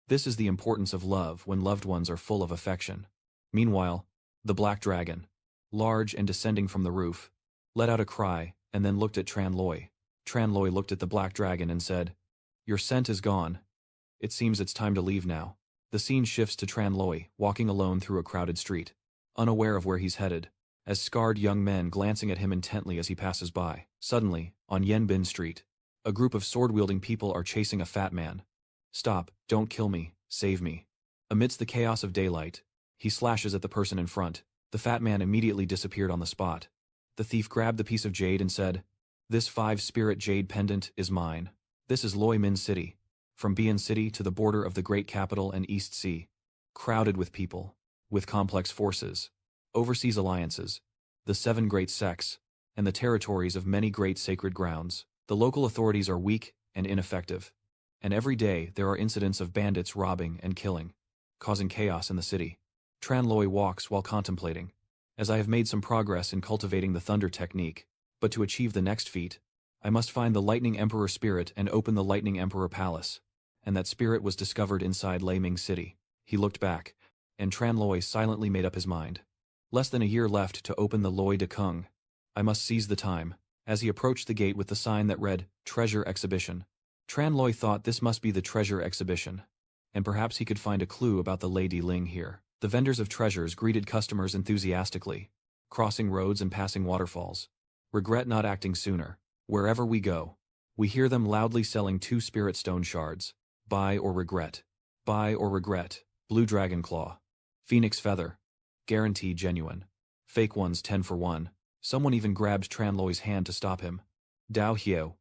This is the importance of love when loved ones are full of affection. Meanwhile, the black dragon, large and descending from the roof, let out a cry and then looked at Tran Loi. Tran Loi looked at the black dragon and said, Your scent is gone. It seems it's time to leave now. The scene shifts to Tran Loi, walking alone through a crowded street, unaware of where he's headed, as scarred young men glancing at him intently as he passes by. Suddenly, on Yanbin Street, a group of sword-wielding people are chasing a fat man. Stop, don't kill me, save me. Amidst the chaos of daylight, he slashes at the person in front. The fat man immediately disappeared on the spot. The thief grabbed the piece of jade and said, This 5-spirit jade pendant is mine. This is Loi Min City, from Bian City to the border of the great capital and East Sea. Crowded with people, with complex forces, overseas alliances, the 7 great sects, and the territories of many great sacred grounds. The local authorities are weak and ineffective. And every day there are incidents of bandits robbing and killing, causing chaos in the city. Tran Loi walks while contemplating, as I have made some progress in cultivating the thunder technique, but to achieve the next feat, I must find the Lightning Emperor spirit and open the Lightning Emperor Palace, and that spirit was discovered inside Laming City. He looked back, and Tran Loi silently made up his mind. Less than a year left to open the Loi de Kung. I must seize the time. As he approached the gate with the sign that read, Treasure Exhibition, Tran Loi thought this must be the treasure exhibition, and perhaps he could find a clue about the Lady Ling here. The vendors of treasures greeted customers enthusiastically, crossing roads and passing waterfalls. Regret not acting sooner. Wherever we go, we hear them loudly selling 2 spirit stone shards. Buy or regret. Buy or regret. Blue Dragon Claw. Phoenix Feather. Guaranteed genuine. Fake ones 10 for 1. Someone even grabbed Tran Loi's hand to stop him. Dao Hio.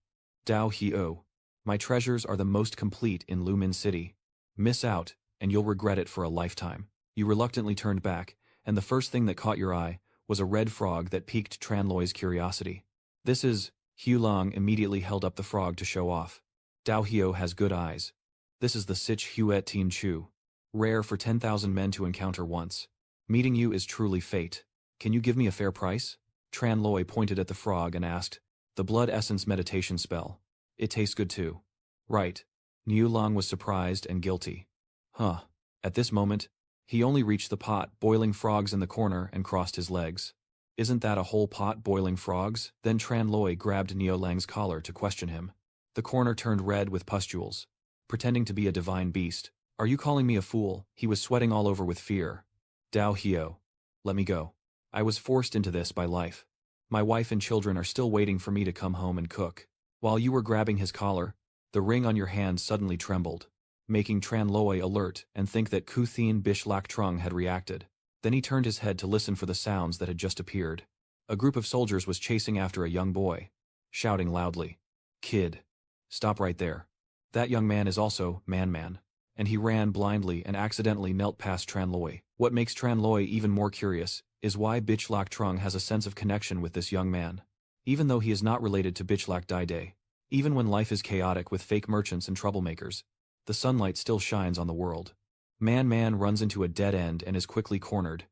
Dao Hio. My treasures are the most complete in Lumin City. Miss out, and you'll regret it for a lifetime. You reluctantly turned back, and the first thing that caught your eye was a red frog that piqued Tran Loi's curiosity. This is, Hu Long immediately held up the frog to show off. Dao Hio has good eyes. This is the Sich Huet Tien Chu. Rare for 10,000 men to encounter once. Meeting you is truly fate. Can you give me a fair price? Tran Loi pointed at the frog and asked, the blood essence meditation spell. It tastes good too. Right. Niu Long was surprised and guilty. Huh. At this moment, he only reached the pot boiling frogs in the corner and crossed his legs. Isn't that a whole pot boiling frogs? Then Tran Loi grabbed Niu Lang's collar to question him. The corner turned red with pustules. Pretending to be a divine beast. Are you calling me a fool? He was sweating all over with fear. Dao Hio. Let me go. I was forced into this by life. My wife and children are still waiting for me to come home and cook. While you were grabbing his collar, the ring on your hand suddenly trembled, making Tran Loi alert and think that Ku Thien Bish Lak Trung had reacted. Then he turned his head to listen for the sounds that had just appeared. A group of soldiers was chasing after a young boy, shouting loudly, "Kid, stop right there. That young man is also Man. And he ran blindly and accidentally knelt past Tran Loi. What makes Tran Loi even more curious is why Bish Lak Trung has a sense of connection with this young man. Even though he is not related to Bish Lak Dai, even when life is chaotic with fake merchants and troublemakers, the sunlight still shines on the world. Man runs into a dead end and is quickly cornered.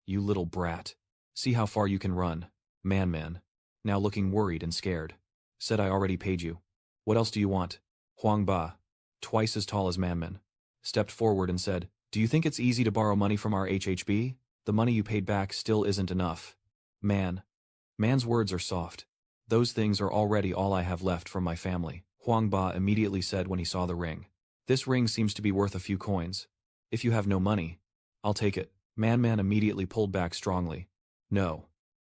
You little brat. See how far you can run. Man, now looking worried and scared, said, I already paid you. What else do you want? Huang Ba, twice as tall as Man, stepped forward and said, do you think it's easy to borrow money from our HHB? The money you paid back still isn't enough. Man's words are soft. Those things are already all I have left from my family, Huang Ba immediately said when he saw the ring. This ring seems to be worth a few coins. If you have no money, I'll take it. Man immediately pulled back strongly. No.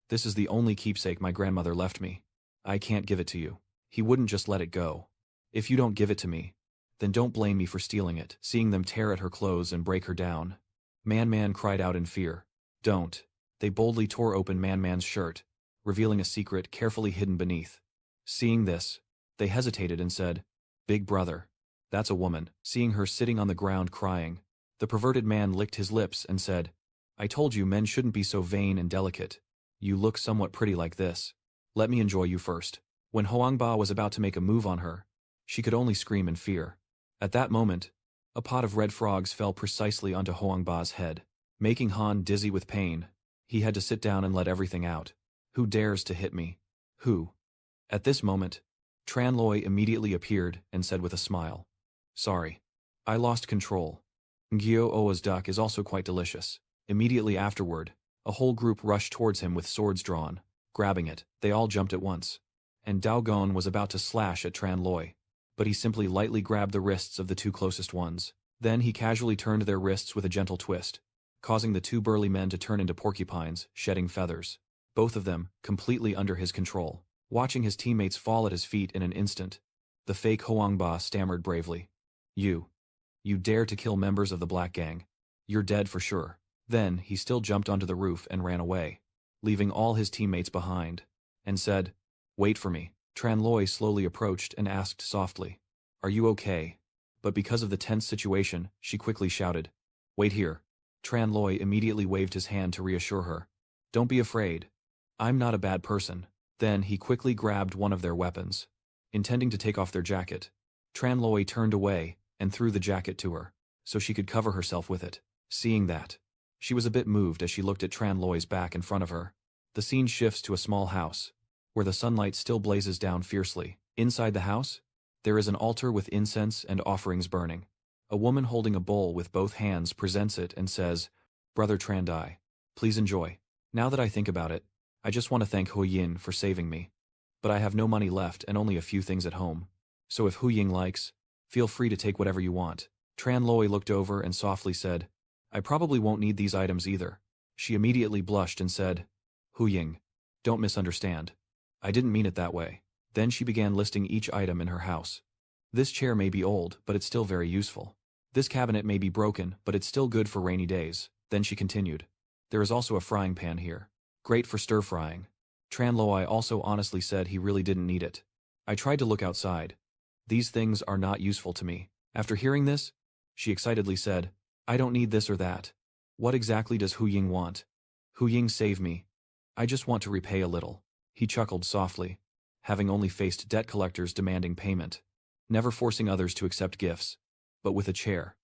This is the only keepsake my grandmother left me. I can't give it to you. He wouldn't just let it go. If you don't give it to me, then don't blame me for stealing it. Seeing them tear at her clothes and break her down, Man cried out in fear. Don't. They boldly tore open Man's shirt, revealing a secret carefully hidden beneath. Seeing this, they hesitated and said, Big brother. That's a woman. Seeing her sitting on the ground crying, the perverted man licked his lips and said, I told you men shouldn't be so vain and delicate. You look somewhat pretty like this. Let me enjoy you first. When Huang Ba was about to make a move on her, she could only scream in fear. At that moment, a pot of red frogs fell precisely onto Huang Ba's head, making Han dizzy with pain. He had to sit down and let everything out. Who dares to hit me? Who? At this moment, Tran Loi immediately appeared and said with a smile, Sorry. I lost control. Ngyo Oa's duck is also quite delicious. Immediately afterward, a whole group rushed towards him with swords drawn. Grabbing it, they all jumped at once. And Dao Gon was about to slash at Tran Loi, but he simply lightly grabbed the wrists of the two closest ones. Then he casually turned their wrists with a gentle twist, causing the two burly men to turn into porcupines, shedding feathers. Both of them, completely under his control. Watching his teammates fall at his feet in an instant, the fake Huang Ba stammered bravely. You dare to kill members of the Black Gang. You're dead for sure. Then, he still jumped onto the roof and ran away, leaving all his teammates behind, and said, Wait for me. Tran Loi slowly approached and asked softly, Are you okay? But because of the tense situation, she quickly shouted, Wait here. Tran Loi immediately waved his hand to reassure her. Don't be afraid. I'm not a bad person. Then he quickly grabbed one of their weapons, intending to take off their jacket. Tran Loi turned away and threw the jacket to her, so she could cover herself with it. Seeing that, she was a bit moved as she looked at Tran Loi's back in front of her. The scene shifts to a small house, where the sunlight still blazes down fiercely. Inside the house, there is an altar with incense and offerings burning. A woman holding a bowl with both hands presents it and says, Brother Tran Dai, please enjoy. Now that I think about it, I just want to thank Hu Yin for saving me. But I have no money left and only a few things at home. So if Hu Ying likes, feel free to take whatever you want. Tran Loi looked over and softly said, I probably won't need these items either. She immediately blushed and said, Hu Ying, don't misunderstand. I didn't mean it that way. Then she began listing each item in her house. This chair may be old, but it's still very useful. This cabinet may be broken, but it's still good for rainy days. Then she continued, There is also a frying pan here. Great for stir-frying. Tran Loi also honestly said he really didn't need it. I tried to look outside. These things are not useful to me. After hearing this, she excitedly said, I don't need this or that. What exactly does Hu Ying want? Hu Ying, save me. I just want to repay a little. He chuckled softly, having only faced debt collectors demanding payment, never forcing others to accept gifts, but with a chair,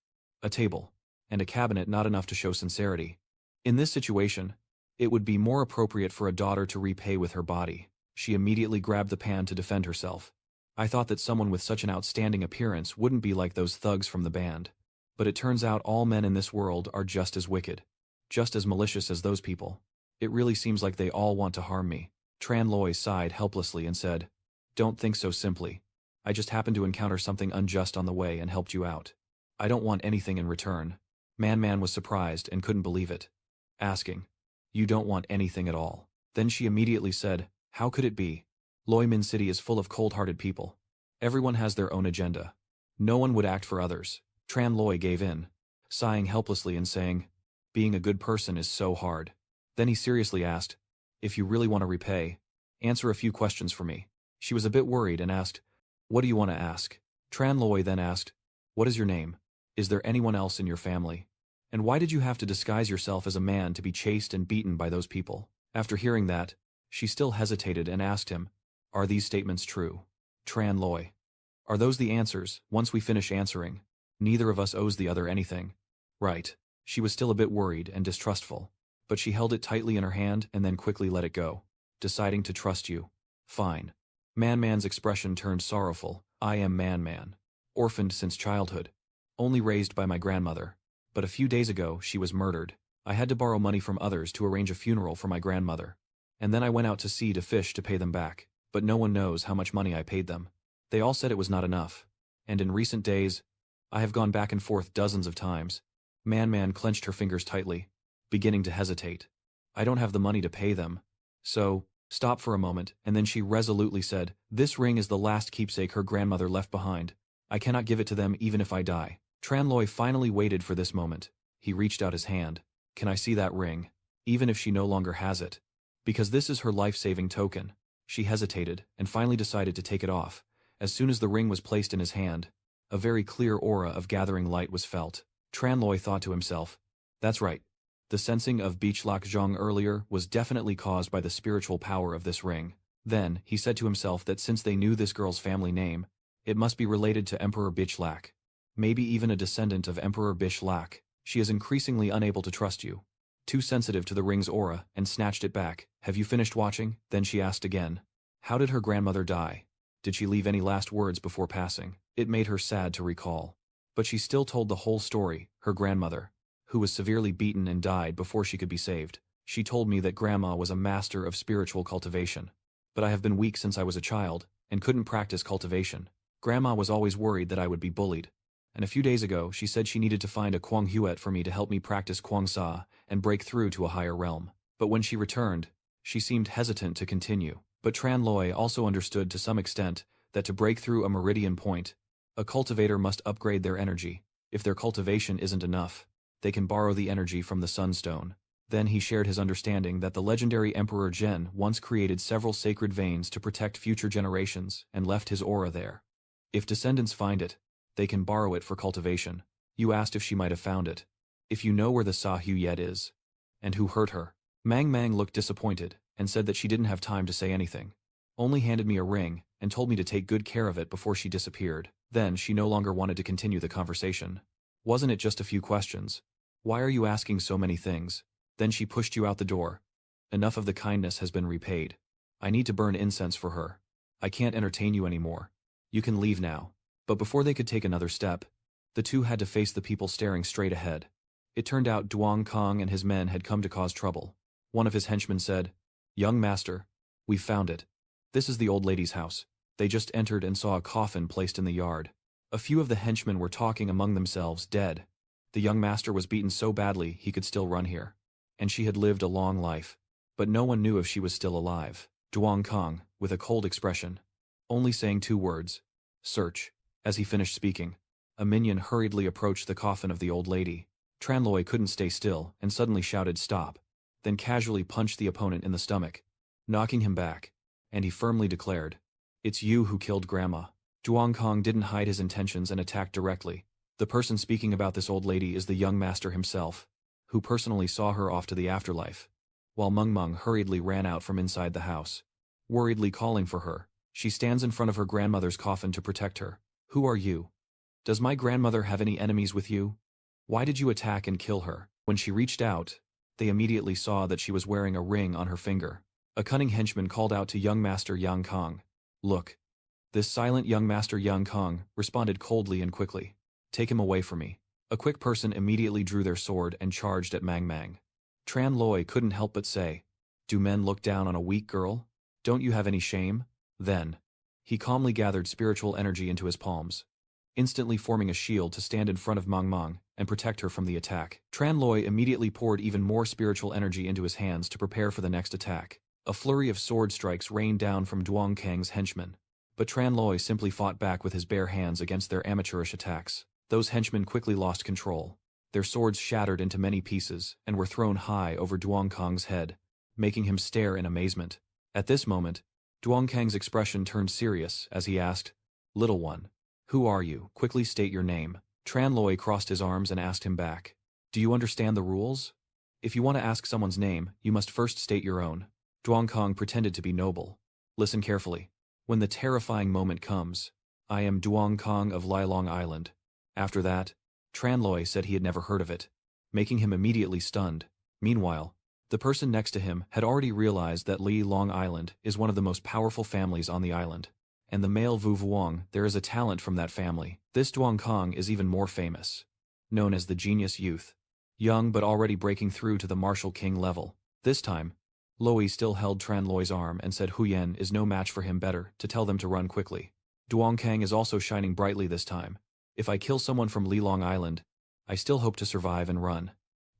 a table, and a cabinet not enough to show sincerity. In this situation, It would be more appropriate for a daughter to repay with her body. She immediately grabbed the pan to defend herself. I thought that someone with such an outstanding appearance wouldn't be like those thugs from the band. But it turns out all men in this world are just as wicked. Just as malicious as those people. It really seems like they all want to harm me. Tran Loi sighed helplessly and said, "Don't think so simply. I just happened to encounter something unjust on the way and helped you out. I don't want anything in return." Man was surprised and couldn't believe it, asking, "You don't want anything at all?" Then she immediately said, "How could it be? Loi Min City is full of cold-hearted people. Everyone has their own agenda. No one would act for others." Tran Loi gave in, sighing helplessly and saying, "Being a good person is so hard." Then he seriously asked, "If you really want to repay, answer a few questions for me." She was a bit worried and asked, "What do you want to ask?" Tran Loi then asked, "What is your name? Is there anyone else in your family? And why did you have to disguise yourself as a man to be chased and beaten by those people?" After hearing that, she still hesitated and asked him, "Are these statements true?" Tran Loi, "Are those the answers? Once we finish answering, neither of us owes the other anything. Right?" She was still a bit worried and distrustful, but she held it tightly in her hand and then quickly let it go, deciding to trust you. "Fine." Man's expression turned sorrowful. "I am Man. Orphaned since childhood. Only raised by my grandmother. But a few days ago, she was murdered. I had to borrow money from others to arrange a funeral for my grandmother. And then I went out to sea to fish to pay them back, but no one knows how much money I paid them. They all said it was not enough. And in recent days, I have gone back and forth dozens of times." Man clenched her fingers tightly, beginning to hesitate. "I don't have the money to pay them. So," stop for a moment, and then she resolutely said, "This ring is the last keepsake her grandmother left behind. I cannot give it to them even if I die." Tran Loi finally waited for this moment. He reached out his hand. "Can I see that ring? Even if she no longer has it? Because this is her life-saving token." She hesitated, and finally decided to take it off. As soon as the ring was placed in his hand, a very clear aura of gathering light was felt. Tran Loi thought to himself, "That's right. The sensing of Beechlak Zhang earlier was definitely caused by the spiritual power of this ring." Then, he said to himself that since they knew this girl's family name, it must be related to Emperor Beechlak. Maybe even a descendant of Emperor Beechlak. She is increasingly unable to trust you. Too sensitive to the ring's aura, and snatched it back. "Have you finished watching?" Then she asked again. "How did her grandmother die? Did she leave any last words before passing?" It made her sad to recall. But she still told the whole story. Her grandmother, who was severely beaten and died before she could be saved. She told me that Grandma was a master of spiritual cultivation. But I have been weak since I was a child, and couldn't practice cultivation. Grandma was always worried that I would be bullied. And a few days ago, she said she needed to find a Kwang Huet for me to help me practice Kwang Sa and break through to a higher realm. But when she returned, she seemed hesitant to continue. But Tran Loi also understood to some extent that to break through a meridian point, a cultivator must upgrade their energy. If their cultivation isn't enough, they can borrow the energy from the Sunstone. Then he shared his understanding that the legendary Emperor Zhen once created several sacred veins to protect future generations and left his aura there. If descendants find it, they can borrow it for cultivation. You asked if she might have found it. If you know where the Sa Hu Yet is, and who hurt her. Mang looked disappointed, and said that she didn't have time to say anything. Only handed me a ring, and told me to take good care of it before she disappeared. Then she no longer wanted to continue the conversation. "Wasn't it just a few questions? Why are you asking so many things?" Then she pushed you out the door. "Enough of the kindness has been repaid. I need to burn incense for her. I can't entertain you anymore. You can leave now." But before they could take another step, the two had to face the people staring straight ahead. It turned out Duong Kong and his men had come to cause trouble. One of his henchmen said, "Young master, we've found it. This is the old lady's house." They just entered and saw a coffin placed in the yard. A few of the henchmen were talking among themselves, dead. The young master was beaten so badly he could still run here. And she had lived a long life. But no one knew if she was still alive. Duong Kong, with a cold expression, only saying 2 words, "Search." As he finished speaking, a minion hurriedly approached the coffin of the old lady. Tran Loi couldn't stay still and suddenly shouted, "Stop," then casually punched the opponent in the stomach, knocking him back, and he firmly declared, "It's you who killed Grandma." Duong Kong didn't hide his intentions and attacked directly. The person speaking about this old lady is the young master himself, who personally saw her off to the afterlife, while Meng hurriedly ran out from inside the house, worriedly calling for her. She stands in front of her grandmother's coffin to protect her. "Who are you? Does my grandmother have any enemies with you? Why did you attack and kill her?" When she reached out, They immediately saw that she was wearing a ring on her finger. A cunning henchman called out to young Master Yang Kong. "Look." This silent young Master Yang Kong responded coldly and quickly. "Take him away from me." A quick person immediately drew their sword and charged at Mang Mang. Tran Loi couldn't help but say, "Do men look down on a weak girl? Don't you have any shame?" Then, he calmly gathered spiritual energy into his palms, instantly forming a shield to stand in front of Mang Mang and protect her from the attack. Tran Loi immediately poured even more spiritual energy into his hands to prepare for the next attack. A flurry of sword strikes rained down from Duong Kang's henchmen, but Tran Loi simply fought back with his bare hands against their amateurish attacks. Those henchmen quickly lost control. Their swords shattered into many pieces and were thrown high over Duong Kang's head, making him stare in amazement. At this moment, Duong Kang's expression turned serious as he asked, "Little one, who are you? Quickly state your name." Tran Loi crossed his arms and asked him back, "Do you understand the rules? If you want to ask someone's name, you must first state your own." Duong Kang pretended to be noble. "Listen carefully. When the terrifying moment comes, I am Duong Kang of Lilong Island." After that, Tran Loi said he had never heard of it, making him immediately stunned. Meanwhile, the person next to him had already realized that Li Long Island is one of the most powerful families on the island, and the male Vu Vuong, there is a talent from that family. This Duong Kang is even more famous, known as the Genius Youth, young but already breaking through to the Martial King level. This time, Loi still held Tran Loi's arm and said Huyen is no match for him, better to tell them to run quickly. Duong Kang is also shining brightly this time. If I kill someone from Lilong Island, I still hope to survive and run.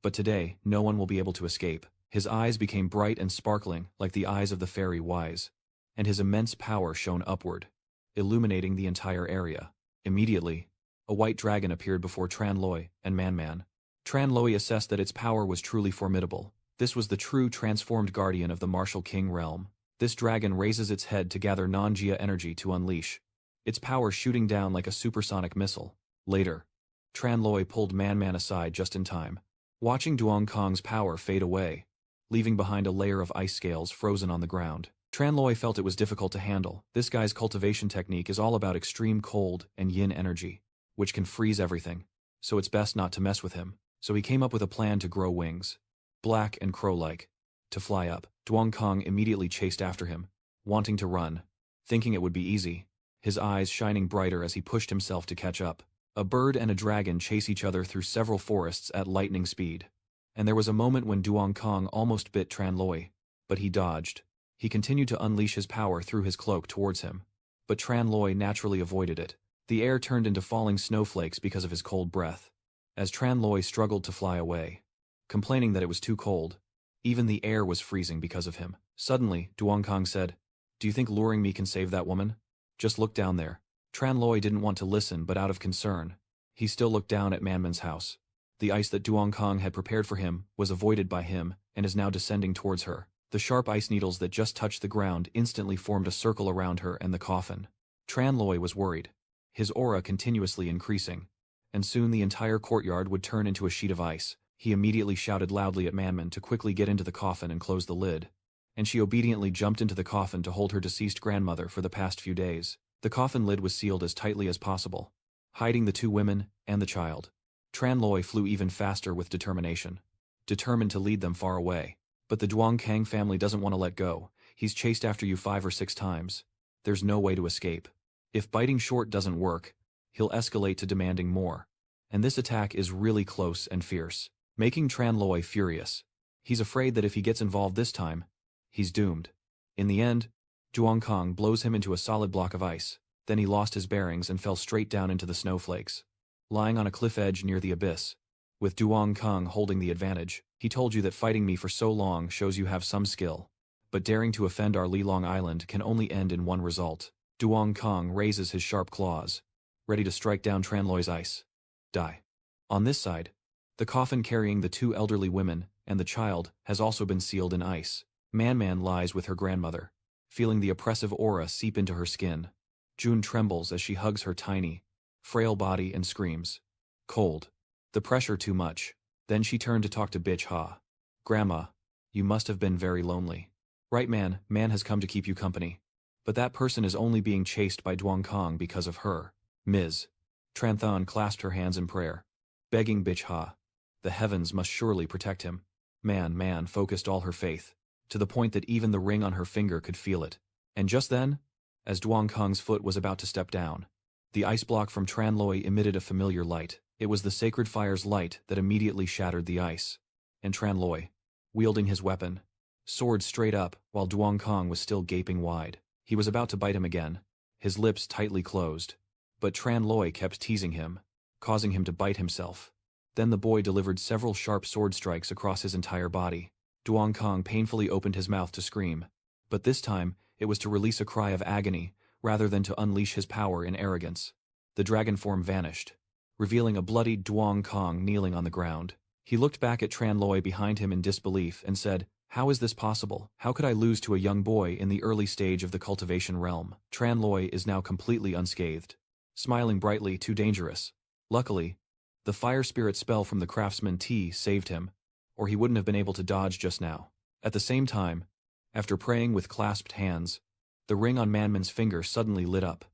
But today, no one will be able to escape. His eyes became bright and sparkling like the eyes of the fairy Wise, and his immense power shone upward, illuminating the entire area. Immediately, a white dragon appeared before Tran Loi and Man Man. Tran Loi assessed that its power was truly formidable. This was the true transformed guardian of the Martial King realm. This dragon raises its head to gather non-Jia energy to unleash, its power shooting down like a supersonic missile. Later, Tran Loi pulled Man Man aside just in time, watching Duong Kang's power fade away, leaving behind a layer of ice scales frozen on the ground. Tran Loi felt it was difficult to handle. This guy's cultivation technique is all about extreme cold and yin energy, which can freeze everything, so it's best not to mess with him. So he came up with a plan to grow wings, black and crow-like, to fly up. Duong Kang immediately chased after him, wanting to run, thinking it would be easy, his eyes shining brighter as he pushed himself to catch up. A bird and a dragon chase each other through several forests at lightning speed, and there was a moment when Duong Kang almost bit Tran Loi, but he dodged. He continued to unleash his power through his cloak towards him, but Tran Loi naturally avoided it. The air turned into falling snowflakes because of his cold breath, as Tran Loi struggled to fly away, complaining that it was too cold. Even the air was freezing because of him. Suddenly, Duong Kang said, "Do you think luring me can save that woman? Just look down there." Tran Loi didn't want to listen, but out of concern, he still looked down at Man Man's house. The ice that Duong Kang had prepared for him was avoided by him and is now descending towards her. The sharp ice needles that just touched the ground instantly formed a circle around her and the coffin. Tran Loi was worried, his aura continuously increasing, and soon the entire courtyard would turn into a sheet of ice. He immediately shouted loudly at Manman to quickly get into the coffin and close the lid, and she obediently jumped into the coffin to hold her deceased grandmother for the past few days. The coffin lid was sealed as tightly as possible, hiding the two women and the child. Tran Loi flew even faster with determination, determined to lead them far away. But the Duong Kang family doesn't want to let go. He's chased after you 5 or 6 times. There's no way to escape. If biting short doesn't work, he'll escalate to demanding more. And this attack is really close and fierce, making Tran Loi furious. He's afraid that if he gets involved this time, he's doomed. In the end, Duong Kang blows him into a solid block of ice. Then he lost his bearings and fell straight down into the snowflakes, lying on a cliff edge near the abyss. With Duong Kang holding the advantage, he told you that fighting me for so long shows you have some skill, but daring to offend our Lilong Island can only end in one result. Duong Kang raises his sharp claws, ready to strike down Tran Loi's ice. Die. On this side, the coffin carrying the 2 elderly women and the child has also been sealed in ice. Man Man lies with her grandmother, feeling the oppressive aura seep into her skin. June trembles as she hugs her tiny, frail body and screams, "Cold. The pressure too much." Then she turned to talk to Bitch Ha. "Grandma, you must have been very lonely. Right man, man has come to keep you company. But that person is only being chased by Duong Kang because of her. Ms." Tran Thon clasped her hands in prayer, begging Bitch Ha. The heavens must surely protect him. Man focused all her faith, to the point that even the ring on her finger could feel it. And just then, as Duong Kong's foot was about to step down, the ice block from Tranloi emitted a familiar light. It was the sacred fire's light that immediately shattered the ice. And Tranloi, wielding his weapon, soared straight up while Duong Kong was still gaping wide. He was about to bite him again, his lips tightly closed. But Tranloi kept teasing him, causing him to bite himself. Then the boy delivered several sharp sword strikes across his entire body. Duong Kong painfully opened his mouth to scream. But this time, it was to release a cry of agony, rather than to unleash his power in arrogance. The dragon form vanished, revealing a bloodied Duong Kong kneeling on the ground. He looked back at Tranloi behind him in disbelief and said, "How is this possible? How could I lose to a young boy in the early stage of the cultivation realm?" Tranloi is now completely unscathed, smiling brightly. Too dangerous. Luckily, the fire spirit spell from the craftsman T saved him, or he wouldn't have been able to dodge just now. At the same time, after praying with clasped hands, the ring on Manman's finger suddenly lit up.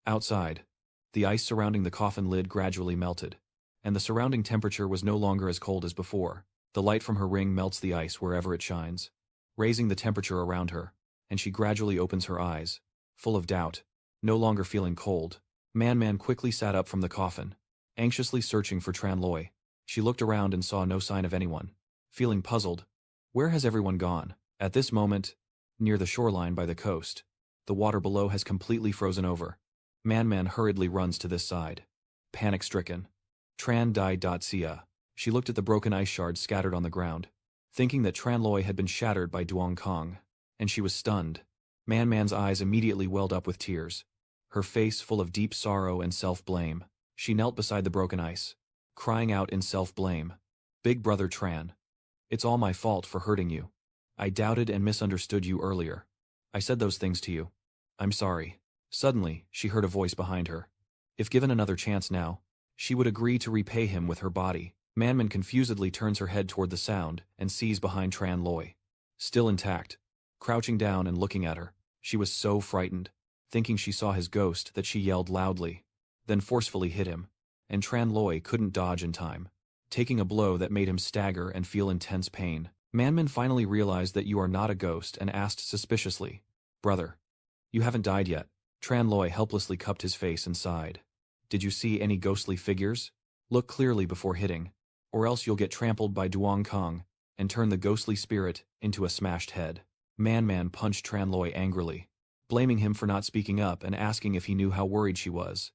Outside, the ice surrounding the coffin lid gradually melted, and the surrounding temperature was no longer as cold as before. The light from her ring melts the ice wherever it shines, raising the temperature around her, and she gradually opens her eyes, full of doubt, no longer feeling cold. Man quickly sat up from the coffin, anxiously searching for Tranloi. She looked around and saw no sign of anyone. Feeling puzzled, where has everyone gone? At this moment, near the shoreline by the coast, the water below has completely frozen over. Man hurriedly runs to this side. Panic-stricken, Tran died. She looked at the broken ice shards scattered on the ground, thinking that Tranloi had been shattered by Duong Kong, and she was stunned. Man's eyes immediately welled up with tears, her face full of deep sorrow and self-blame. She knelt beside the broken ice, crying out in self-blame, "Big brother Tran, it's all my fault for hurting you. I doubted and misunderstood you earlier. I said those things to you. I'm sorry." Suddenly, she heard a voice behind her. If given another chance now, she would agree to repay him with her body. Manman confusedly turns her head toward the sound and sees behind Tranloi, still intact, crouching down and looking at her. She was so frightened, thinking she saw his ghost, that she yelled loudly, then forcefully hit him, and Tranloi couldn't dodge in time, taking a blow that made him stagger and feel intense pain. Manman finally realized that you are not a ghost and asked suspiciously, "Brother, you haven't died yet?" Tranloi helplessly cupped his face and sighed. "Did you see any ghostly figures? Look clearly before hitting, or else you'll get trampled by Duong Kong and turn the ghostly spirit into a smashed head." Man punched Tranloi angrily, blaming him for not speaking up and asking if he knew how worried she was.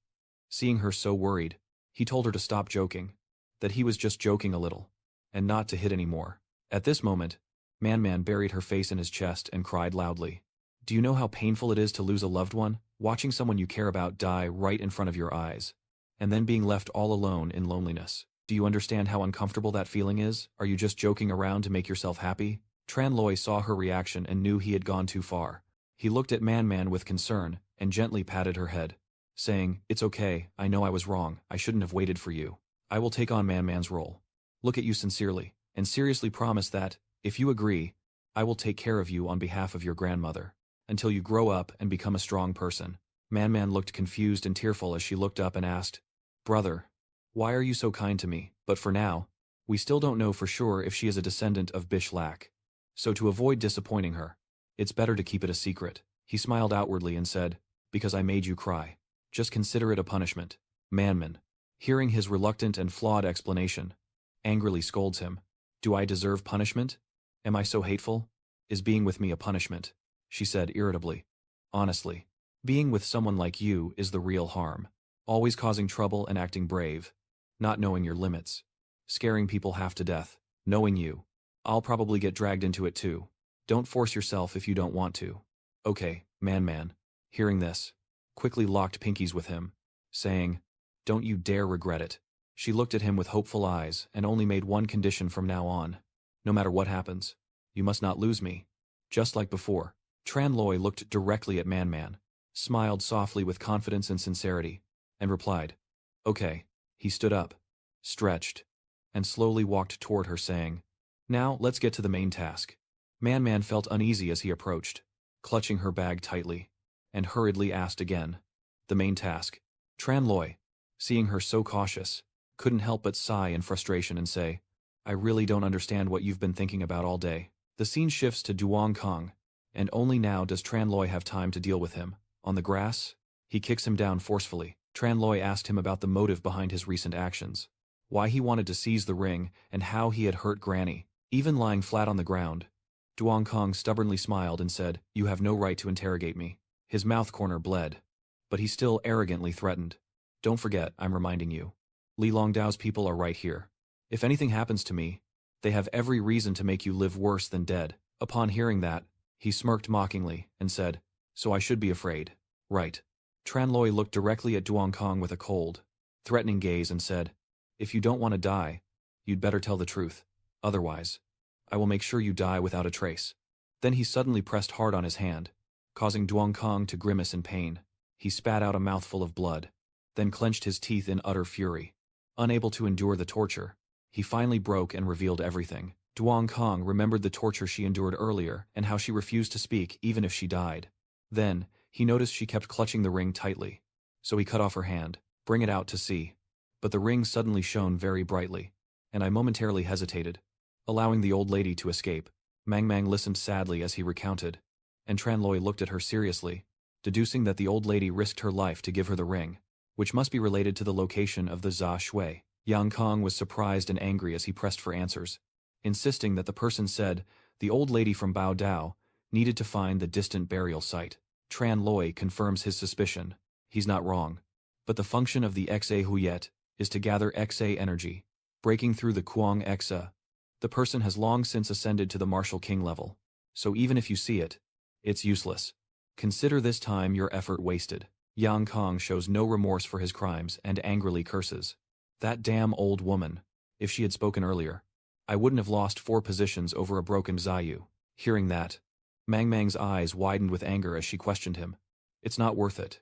Seeing her so worried, he told her to stop joking, that he was just joking a little, and not to hit anymore. At this moment, Man buried her face in his chest and cried loudly. "Do you know how painful it is to lose a loved one, watching someone you care about die right in front of your eyes, and then being left all alone in loneliness? Do you understand how uncomfortable that feeling is? Are you just joking around to make yourself happy?" Tranloi saw her reaction and knew he had gone too far. He looked at Man with concern and gently patted her head, saying, "It's okay, I know I was wrong, I shouldn't have waited for you. I will take on Man's role. Look at you sincerely, and seriously promise that, if you agree, I will take care of you on behalf of your grandmother, until you grow up and become a strong person." Man looked confused and tearful as she looked up and asked, "Brother, why are you so kind to me?" But for now, we still don't know for sure if she is a descendant of Bishlak. So to avoid disappointing her, it's better to keep it a secret. He smiled outwardly and said, "Because I made you cry. Just consider it a punishment." Manman, hearing his reluctant and flawed explanation, angrily scolds him. "Do I deserve punishment? Am I so hateful? Is being with me a punishment?" She said irritably. "Honestly, being with someone like you is the real harm. Always causing trouble and acting brave, not knowing your limits, scaring people half to death. Knowing you, I'll probably get dragged into it too. Don't force yourself if you don't want to." "Okay." Man, hearing this, quickly locked pinkies with him, saying, "Don't you dare regret it." She looked at him with hopeful eyes and only made one condition from now on. "No matter what happens, you must not lose me." Just like before, Tranloi looked directly at Man, smiled softly with confidence and sincerity, and replied, "Okay." He stood up, stretched, and slowly walked toward her, saying, "Now let's get to the main task." Man felt uneasy as he approached, clutching her bag tightly, and hurriedly asked again, "The main task." Tranloi, seeing her so cautious, couldn't help but sigh in frustration and say, I really don't understand what you've been thinking about all day. The scene shifts to Duong Kong, and only now does Tran Loi have time to deal with him. On the grass, he kicks him down forcefully. Tran Loi asked him about the motive behind his recent actions, why he wanted to seize the ring, and how he had hurt Granny. Even lying flat on the ground, Duong Kong stubbornly smiled and said, "You have no right to interrogate me." His mouth corner bled, but he still arrogantly threatened, "Don't forget, I'm reminding you. Li Longdao's people are right here. If anything happens to me, they have every reason to make you live worse than dead." Upon hearing that, he smirked mockingly and said, "So I should be afraid, right?" Tran Loi looked directly at Duong Kong with a cold, threatening gaze and said, "If you don't want to die, you'd better tell the truth. Otherwise, I will make sure you die without a trace." Then he suddenly pressed hard on his hand, causing Duong Kong to grimace in pain. He spat out a mouthful of blood, then clenched his teeth in utter fury. Unable to endure the torture, he finally broke and revealed everything. Duong Kong remembered the torture she endured earlier and how she refused to speak even if she died. Then, he noticed she kept clutching the ring tightly, so he cut off her hand. "Bring it out to see." But the ring suddenly shone very brightly, and I momentarily hesitated, allowing the old lady to escape. Mang listened sadly as he recounted, and Tran Loi looked at her seriously, deducing that the old lady risked her life to give her the ring, which must be related to the location of the Za Shui. Yang Kong was surprised and angry as he pressed for answers, insisting that the person said the old lady from Bao Dao needed to find the distant burial site. Tran Loi confirms his suspicion. He's not wrong. But the function of the Xa Huyet is to gather Xa energy, breaking through the Kuang Xa. The person has long since ascended to the martial king level, so even if you see it, it's useless. Consider this time your effort wasted. Yang Kong shows no remorse for his crimes and angrily curses. That damn old woman. If she had spoken earlier, I wouldn't have lost 4 positions over a broken Zayu. Hearing that, Mang's eyes widened with anger as she questioned him. It's not worth it.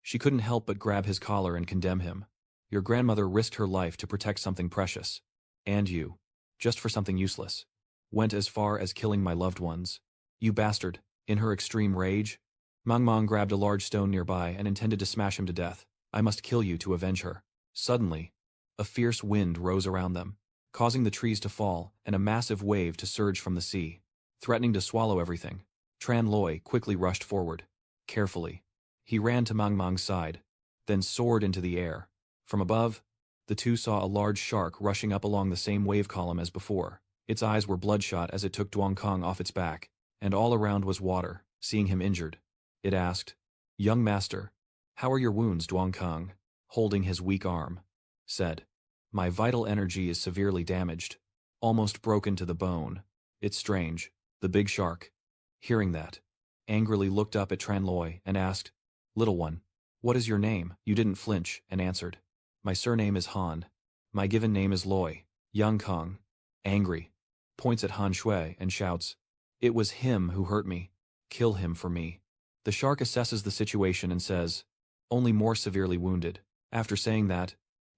She couldn't help but grab his collar and condemn him. Your grandmother risked her life to protect something precious. And you, just for something useless, went as far as killing my loved ones. You bastard. In her extreme rage, Mang grabbed a large stone nearby and intended to smash him to death. I must kill you to avenge her. Suddenly, a fierce wind rose around them, causing the trees to fall and a massive wave to surge from the sea, threatening to swallow everything. Tran Loi quickly rushed forward. Carefully, he ran to Mang's side, then soared into the air. From above, the two saw a large shark rushing up along the same wave column as before. Its eyes were bloodshot as it took Duong Kong off its back, and all around was water. Seeing him injured, it asked, "Young master, how are your wounds?" Duong Kong, holding his weak arm, said, "My vital energy is severely damaged, almost broken to the bone." It's strange. The big shark, hearing that, angrily looked up at Tran Loi and asked, "Little one, what is your name?" You didn't flinch and answered, "My surname is Han. My given name is Loi." Yang Kong, angry, points at Han Shui and shouts, "It was him who hurt me. Kill him for me." The shark assesses the situation and says, "Only more severely wounded." After saying that,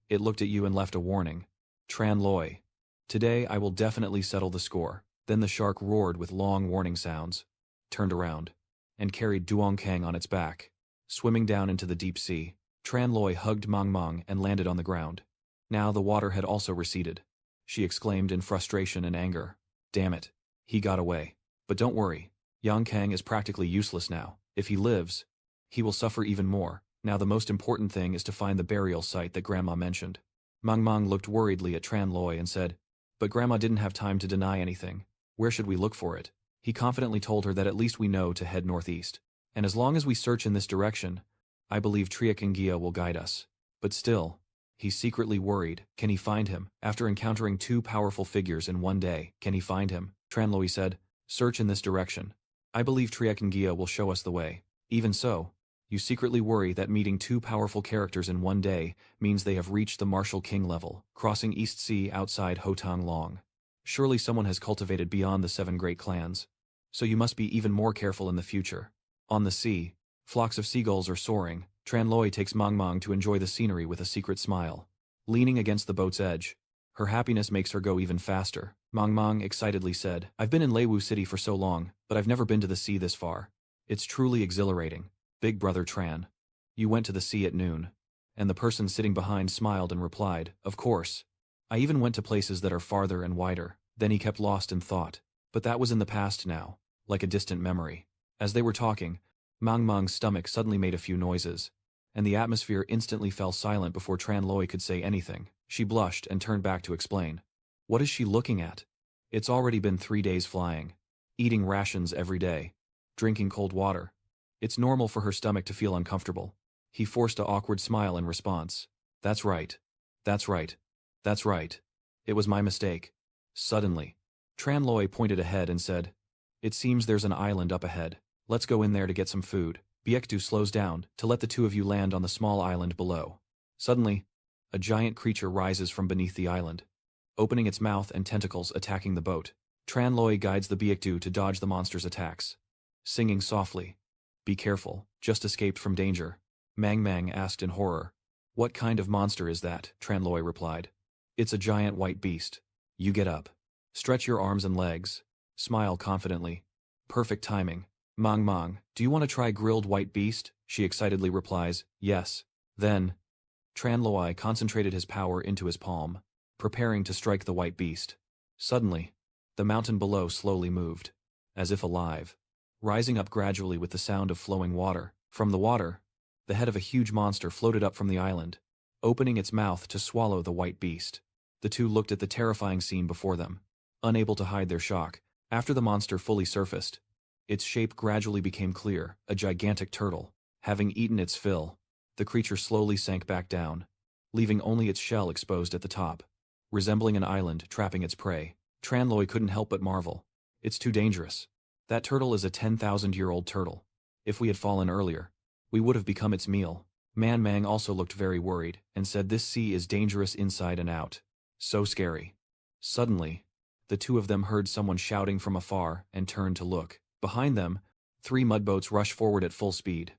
it looked at you and left a warning. Tran Loi, "Today I will definitely settle the score." Then the shark roared with long warning sounds, turned around, and carried Duong Kang on its back, swimming down into the deep sea. Tran Loi hugged Mang and landed on the ground. Now the water had also receded. She exclaimed in frustration and anger, "Damn it, he got away." But don't worry, Yang Kang is practically useless now. If he lives, he will suffer even more. Now the most important thing is to find the burial site that Grandma mentioned. Mang looked worriedly at Tran Loi and said, "But Grandma didn't have time to deny anything. Where should we look for it?" He confidently told her that at least we know to head northeast. And as long as we search in this direction, I believe Triakangia will guide us. But still, he's secretly worried. Can he find him? After encountering 2 powerful figures in one day, can he find him? Tran Loi said, "Search in this direction. I believe Triakangia will show us the way." Even so, you secretly worry that meeting 2 powerful characters in one day means they have reached the martial king level, crossing East Sea outside Hotang Long. Surely someone has cultivated beyond the 7 great clans. So you must be even more careful in the future. On the sea, flocks of seagulls are soaring. Tran Loi takes Mang to enjoy the scenery with a secret smile. Leaning against the boat's edge, her happiness makes her go even faster. Mang excitedly said, "I've been in Leiwu City for so long, but I've never been to the sea this far. It's truly exhilarating." Big brother Tran, "You went to the sea at noon." And the person sitting behind smiled and replied, "Of course. I even went to places that are farther and wider. Then he kept lost in thought. But that was in the past now, like a distant memory. As they were talking, Mang's stomach suddenly made a few noises, and the atmosphere instantly fell silent before Tran Loi could say anything. She blushed and turned back to explain. What is she looking at? It's already been 3 days flying, eating rations every day, drinking cold water. It's normal for her stomach to feel uncomfortable. He forced an awkward smile in response. That's right. That's right. That's right. It was my mistake. Suddenly, Tran Loi pointed ahead and said, It seems there's an island up ahead. Let's go in there to get some food. Baekdu slows down to let the two of you land on the small island below. Suddenly, a giant creature rises from beneath the island, opening its mouth and tentacles attacking the boat. Tran Loi guides the Baekdu to dodge the monster's attacks, singing softly, Be careful, just escaped from danger. Mang asked in horror. What kind of monster is that? Tran Loi replied. It's a giant white beast. You get up. Stretch your arms and legs. Smile confidently. Perfect timing. Mang, do you want to try grilled white beast? She excitedly replies, Yes. Then, Tran Loi concentrated his power into his palm, preparing to strike the white beast. Suddenly, the mountain below slowly moved, as if alive, rising up gradually with the sound of flowing water. From the water, the head of a huge monster floated up from the island, opening its mouth to swallow the white beast. The two looked at the terrifying scene before them, unable to hide their shock. After the monster fully surfaced, its shape gradually became clear, a gigantic turtle. Having eaten its fill, the creature slowly sank back down, leaving only its shell exposed at the top, resembling an island trapping its prey. Tran Loi couldn't help but marvel. It's too dangerous. That turtle is a 10,000-year-old turtle. If we had fallen earlier, we would have become its meal. Mang also looked very worried and said this sea is dangerous inside and out. So scary. Suddenly, the two of them heard someone shouting from afar and turned to look. Behind them, 3 mudboats rushed forward at full speed,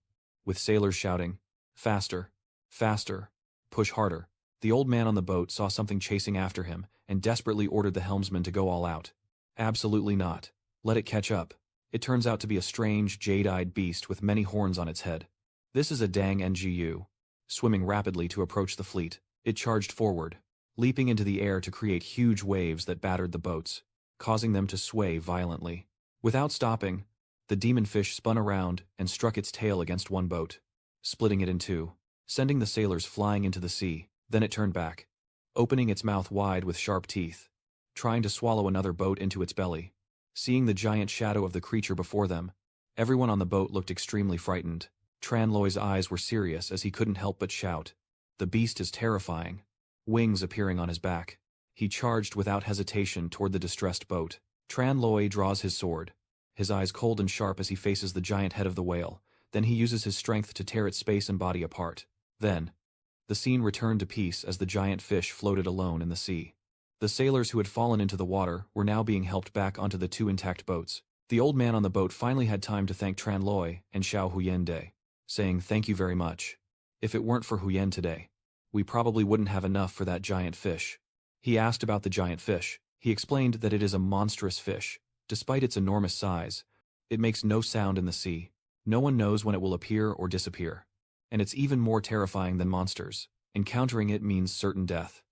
with sailors shouting, Faster, faster, push harder. The old man on the boat saw something chasing after him and desperately ordered the helmsman to go all out. Absolutely not. Let it catch up. It turns out to be a strange, jade-eyed beast with many horns on its head. This is a dang NGU. Swimming rapidly to approach the fleet, it charged forward, leaping into the air to create huge waves that battered the boats, causing them to sway violently. Without stopping, the demon fish spun around and struck its tail against one boat, splitting it in two, sending the sailors flying into the sea. Then it turned back, opening its mouth wide with sharp teeth, trying to swallow another boat into its belly. Seeing the giant shadow of the creature before them, everyone on the boat looked extremely frightened. Tran Loi's eyes were serious as he couldn't help but shout, The beast is terrifying. Wings appearing on his back, he charged without hesitation toward the distressed boat. Tran Loi draws his sword, his eyes cold and sharp as he faces the giant head of the whale. Then he uses his strength to tear its space and body apart. Then, the scene returned to peace as the giant fish floated alone in the sea. The sailors who had fallen into the water were now being helped back onto the 2 intact boats. The old man on the boat finally had time to thank Tran Loi and Xiao Huyen Day, saying thank you very much. If it weren't for Huyen today, we probably wouldn't have enough for that giant fish. He asked about the giant fish. He explained that it is a monstrous fish. Despite its enormous size, it makes no sound in the sea. No one knows when it will appear or disappear. And it's even more terrifying than monsters. Encountering it means certain death.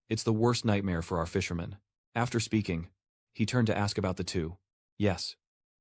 It's the worst nightmare for our fishermen. After speaking, he turned to ask about the two. Yes.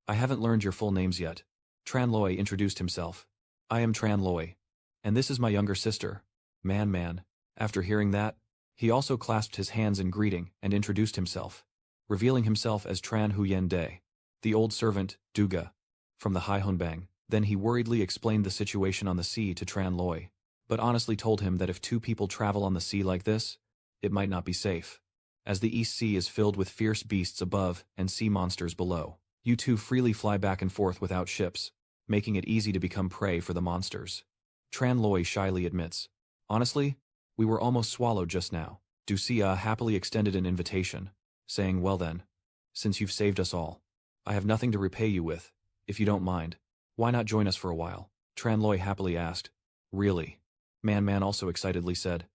I haven't learned your full names yet. Tran Loi introduced himself. I am Tran Loi. And this is my younger sister, Man. After hearing that, he also clasped his hands in greeting and introduced himself, revealing himself as Tran Huyen Day, the old servant, Duga, from the Haihunbang. Then he worriedly explained the situation on the sea to Tran Loi, but honestly told him that if 2 people travel on the sea like this, it might not be safe, as the East Sea is filled with fierce beasts above and sea monsters below. You 2 freely fly back and forth without ships, making it easy to become prey for the monsters. Tran Loi shyly admits, Honestly, we were almost swallowed just now. Ducia happily extended an invitation, saying, Well then, since you've saved us all, I have nothing to repay you with. If you don't mind, why not join us for a while? Tran Loi happily asked. Really? Man also excitedly said.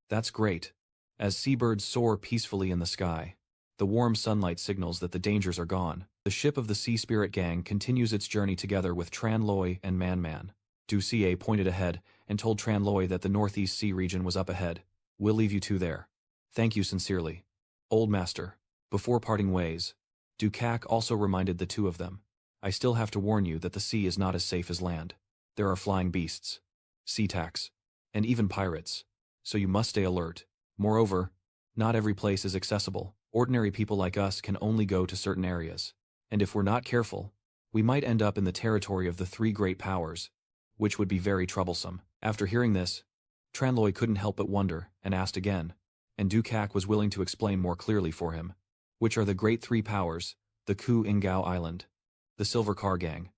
That's great. As seabirds soar peacefully in the sky, the warm sunlight signals that the dangers are gone. The ship of the Sea Spirit Gang continues its journey together with Tran Loi and Man. Ducia pointed ahead and told Tran Loi that the Northeast Sea region was up ahead. We'll leave you 2 there. Thank you sincerely, old master. Before parting ways, Dukak also reminded the two of them. I still have to warn you that the sea is not as safe as land. There are flying beasts, sea tax, and even pirates, so you must stay alert. Moreover, not every place is accessible. Ordinary people like us can only go to certain areas, and if we're not careful, we might end up in the territory of the three great powers, which would be very troublesome. After hearing this, Tranloy couldn't help but wonder, and asked again, and Dukak was willing to explain more clearly for him. Which are the great three powers, the Ku Ingao Island, the Silver Car Gang,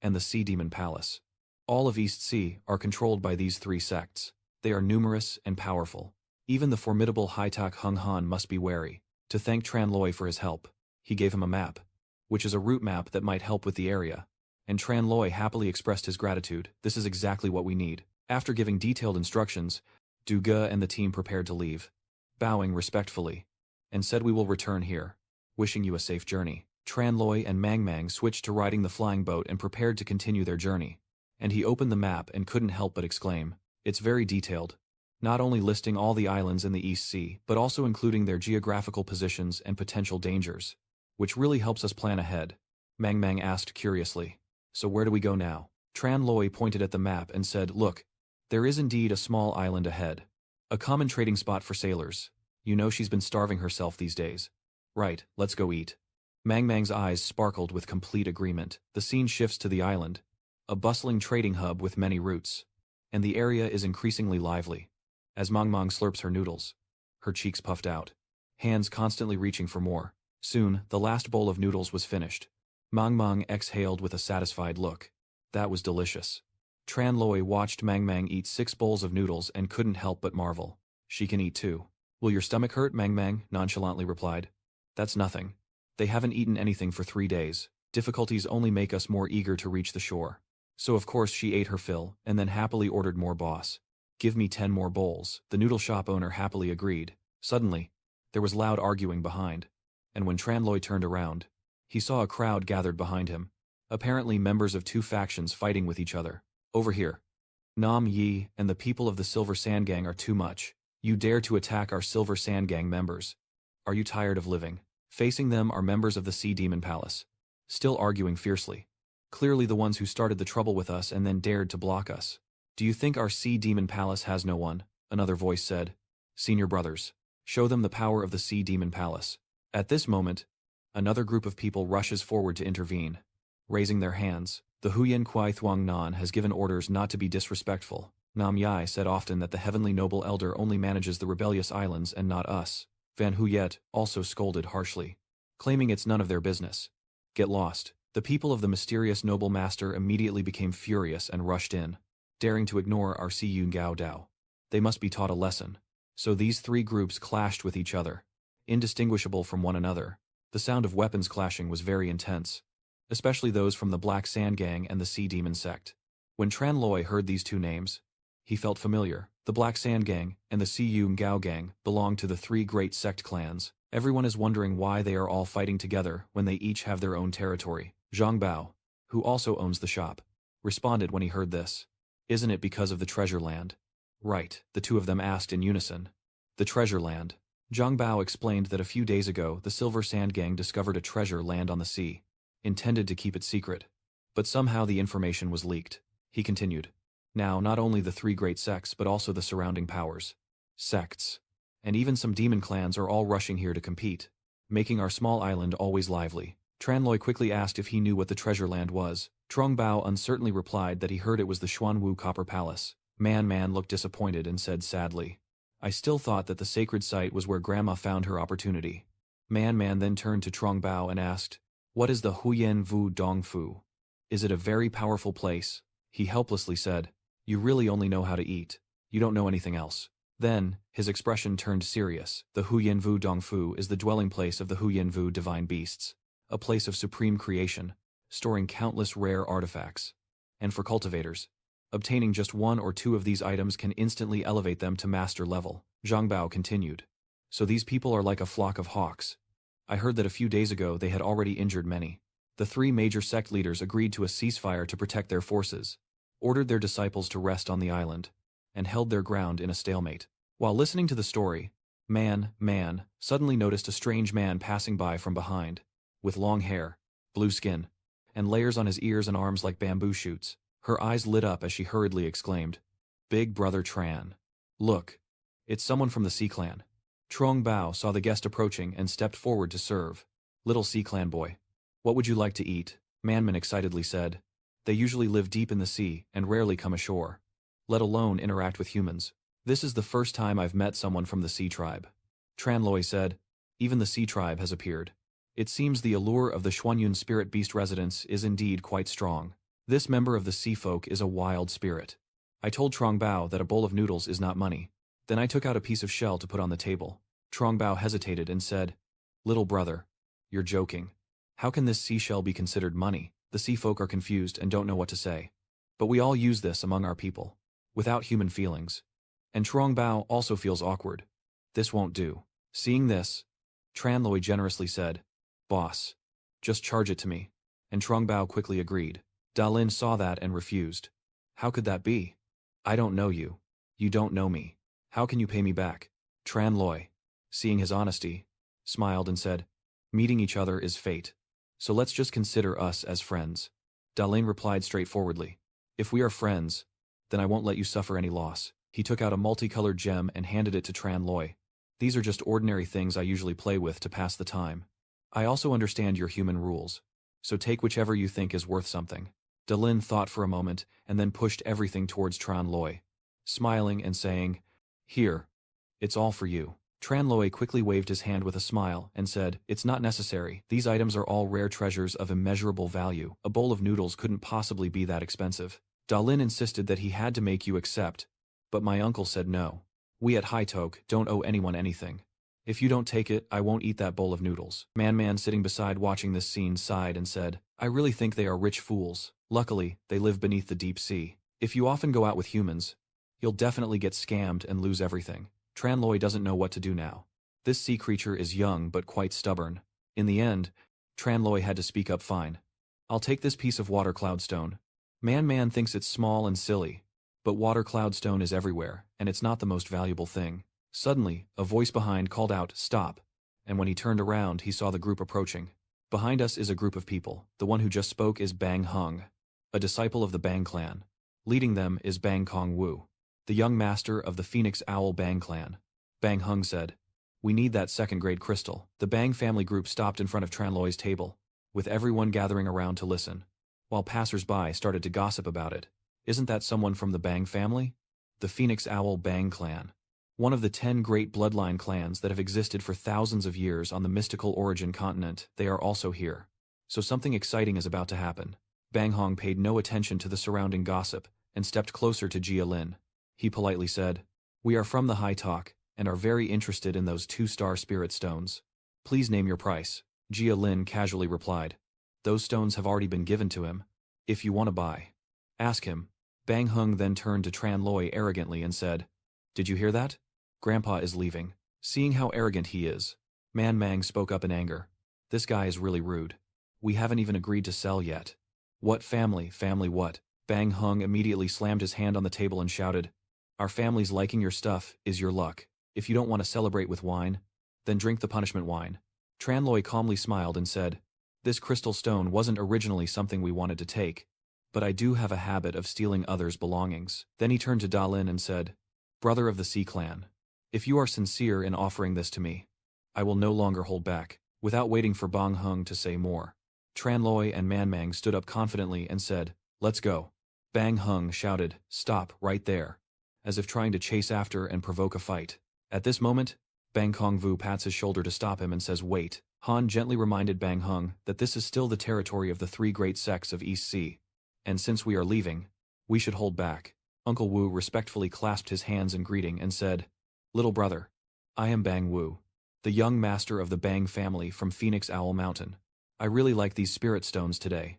and the Sea Demon Palace. All of East Sea are controlled by these three sects. They are numerous and powerful. Even the formidable Haitak Hung Han must be wary. To thank Tranloy for his help, he gave him a map, which is a route map that might help with the area, and Tranloy happily expressed his gratitude. This is exactly what we need. After giving detailed instructions, Duga and the team prepared to leave, bowing respectfully, and said we will return here, wishing you a safe journey. Tranloy and Mang switched to riding the flying boat and prepared to continue their journey, and he opened the map and couldn't help but exclaim, it's very detailed, not only listing all the islands in the East Sea, but also including their geographical positions and potential dangers, which really helps us plan ahead. Mang asked curiously, so where do we go now? Tranloy pointed at the map and said, look, there is indeed a small island ahead, a common trading spot for sailors. You know she's been starving herself these days. Right, let's go eat. Mang's eyes sparkled with complete agreement. The scene shifts to the island, a bustling trading hub with many routes, and the area is increasingly lively. As Mang slurps her noodles, her cheeks puffed out, hands constantly reaching for more. Soon, the last bowl of noodles was finished. Mang exhaled with a satisfied look. That was delicious. Tranloy watched Mang eat 6 bowls of noodles and couldn't help but marvel. She can eat too. Will your stomach hurt? Mang nonchalantly replied. That's nothing. They haven't eaten anything for 3 days. Difficulties only make us more eager to reach the shore. So of course she ate her fill, and then happily ordered more. Boss, give me 10 more bowls. The noodle shop owner happily agreed. Suddenly, there was loud arguing behind, and when Tranloy turned around, he saw a crowd gathered behind him, apparently members of 2 factions fighting with each other. Over here. Nam Yi and the people of the Silver Sand Gang are too much. You dare to attack our Silver Sand Gang members. Are you tired of living? Facing them are members of the Sea Demon Palace, still arguing fiercely. Clearly the ones who started the trouble with us and then dared to block us. Do you think our Sea Demon Palace has no one? Another voice said. Senior brothers, show them the power of the Sea Demon Palace. At this moment, another group of people rushes forward to intervene. Raising their hands, the Huyen Kwai Thuong Nan has given orders not to be disrespectful. Nam Yai said often that the Heavenly Noble Elder only manages the rebellious islands and not us. Van Huyet also scolded harshly, claiming it's none of their business. Get lost. The people of the mysterious Noble Master immediately became furious and rushed in, daring to ignore our Siyun Gao Dao. They must be taught a lesson. So these 3 groups clashed with each other, indistinguishable from one another. The sound of weapons clashing was very intense, especially those from the Black Sand Gang and the Sea Demon sect. When Tranloy heard these 2 names, he felt familiar. The Black Sand Gang and the Siyun Gao Gang belong to the 3 great sect clans. Everyone is wondering why they are all fighting together when they each have their own territory. Zhang Bao, who also owns the shop, responded when he heard this. Isn't it because of the treasure land? Right, the 2 of them asked in unison. The treasure land. Zhang Bao explained that a few days ago the Silver Sand Gang discovered a treasure land on the sea, intended to keep it secret. But somehow the information was leaked. He continued. Now not only the 3 great sects but also the surrounding powers, sects, and even some demon clans are all rushing here to compete, making our small island always lively. Tranloy quickly asked if he knew what the treasure land was. Trong Bao uncertainly replied that he heard it was the Xuanwu Copper Palace. Man looked disappointed and said sadly, I still thought that the sacred site was where Grandma found her opportunity. Man then turned to Trong Bao and asked, what is the Huyen Vu Dong Fu? Is it a very powerful place? He helplessly said, you really only know how to eat. You don't know anything else. Then, his expression turned serious. The Huyen Vu Dong Fu is the dwelling place of the Huyen Vu divine beasts, a place of supreme creation, storing countless rare artifacts. And for cultivators, obtaining just 1 or 2 of these items can instantly elevate them to master level. Zhang Bao continued. So these people are like a flock of hawks. I heard that a few days ago they had already injured many. The 3 major sect leaders agreed to a ceasefire to protect their forces, ordered their disciples to rest on the island, and held their ground in a stalemate. While listening to the story, Man, suddenly noticed a strange man passing by from behind, with long hair, blue skin, and layers on his ears and arms like bamboo shoots. Her eyes lit up as she hurriedly exclaimed, "Big Brother Tran. Look, it's someone from the Sea Clan." Trong Bao saw the guest approaching and stepped forward to serve. "Little Sea Clan boy. What would you like to eat?" Manman excitedly said. They usually live deep in the sea and rarely come ashore, let alone interact with humans. "This is the first time I've met someone from the Sea Tribe." Tran Loi said. "Even the Sea Tribe has appeared. It seems the allure of the Xuanyun spirit beast residence is indeed quite strong. This member of the sea folk is a wild spirit." I told Trong Bao that a bowl of noodles is not money. Then I took out a piece of shell to put on the table. Trong Bao hesitated and said, "Little brother, you're joking. How can this seashell be considered money?" The sea folk are confused and don't know what to say. But we all use this among our people, without human feelings. And Trong Bao also feels awkward. This won't do. Seeing this, Tran Loi generously said, "Boss, just charge it to me." And Trong Bao quickly agreed. Dalin saw that and refused. "How could that be? I don't know you. You don't know me. How can you pay me back?" Tran Loi, seeing his honesty, smiled and said, "Meeting each other is fate. So let's just consider us as friends." Dalin replied straightforwardly, "If we are friends, then I won't let you suffer any loss." He took out a multicolored gem and handed it to Tran Loi. "These are just ordinary things I usually play with to pass the time. I also understand your human rules, so take whichever you think is worth something." Dalin thought for a moment and then pushed everything towards Tran Loi, smiling and saying, "Here, it's all for you." Tran Loi quickly waved his hand with a smile and said, "It's not necessary. These items are all rare treasures of immeasurable value. A bowl of noodles couldn't possibly be that expensive." Dalin insisted that he had to make you accept, but my uncle said no. "We at Haitok don't owe anyone anything. If you don't take it, I won't eat that bowl of noodles." Man sitting beside watching this scene sighed and said, "I really think they are rich fools. Luckily, they live beneath the deep sea. If you often go out with humans, you'll definitely get scammed and lose everything." Tran Loi doesn't know what to do now. This sea creature is young but quite stubborn. In the end, Tran Loi had to speak up. "Fine. I'll take this piece of water cloud stone." Man thinks it's small and silly, but water cloud stone is everywhere, and it's not the most valuable thing. Suddenly, a voice behind called out, "Stop," and when he turned around he saw the group approaching. Behind us is a group of people. The one who just spoke is Bang Hung, a disciple of the Bang clan. Leading them is Bang Kong Wu, the young master of the Phoenix Owl Bang clan. Bang Hung said, "We need that second-grade crystal." The Bang family group stopped in front of Tran Loi's table, with everyone gathering around to listen, while passers-by started to gossip about it. "Isn't that someone from the Bang family? The Phoenix Owl Bang clan. One of the 10 great bloodline clans that have existed for thousands of years on the mystical origin continent. They are also here. So something exciting is about to happen." Bang Hong paid no attention to the surrounding gossip and stepped closer to Jia Lin. He politely said, "We are from the High Talk and are very interested in those 2-star spirit stones. Please name your price." Jia Lin casually replied, "Those stones have already been given to him. If you want to buy, ask him." Bang Hung then turned to Tran Loi arrogantly and said, "Did you hear that? Grandpa is leaving." Seeing how arrogant he is, Man Mang spoke up in anger. "This guy is really rude. We haven't even agreed to sell yet." "What family? Family what?" Bang Hung immediately slammed his hand on the table and shouted, "Our family's liking your stuff is your luck. If you don't want to celebrate with wine, then drink the punishment wine." Tran Loi calmly smiled and said, "This crystal stone wasn't originally something we wanted to take, but I do have a habit of stealing others' belongings." Then he turned to Dalin and said, "Brother of the Sea Clan, if you are sincere in offering this to me, I will no longer hold back." Without waiting for Bang Hung to say more, Tran Loi and Man Mang stood up confidently and said, "Let's go." Bang Hung shouted, "Stop right there," as if trying to chase after and provoke a fight. At this moment, Bang Kong Vu pats his shoulder to stop him and says, "Wait." Han gently reminded Bang Hung that this is still the territory of the 3 great sects of East Sea, and since we are leaving, we should hold back. Uncle Wu respectfully clasped his hands in greeting and said, "Little brother, I am Bang Wu, the young master of the Bang family from Phoenix Owl Mountain. I really like these spirit stones today.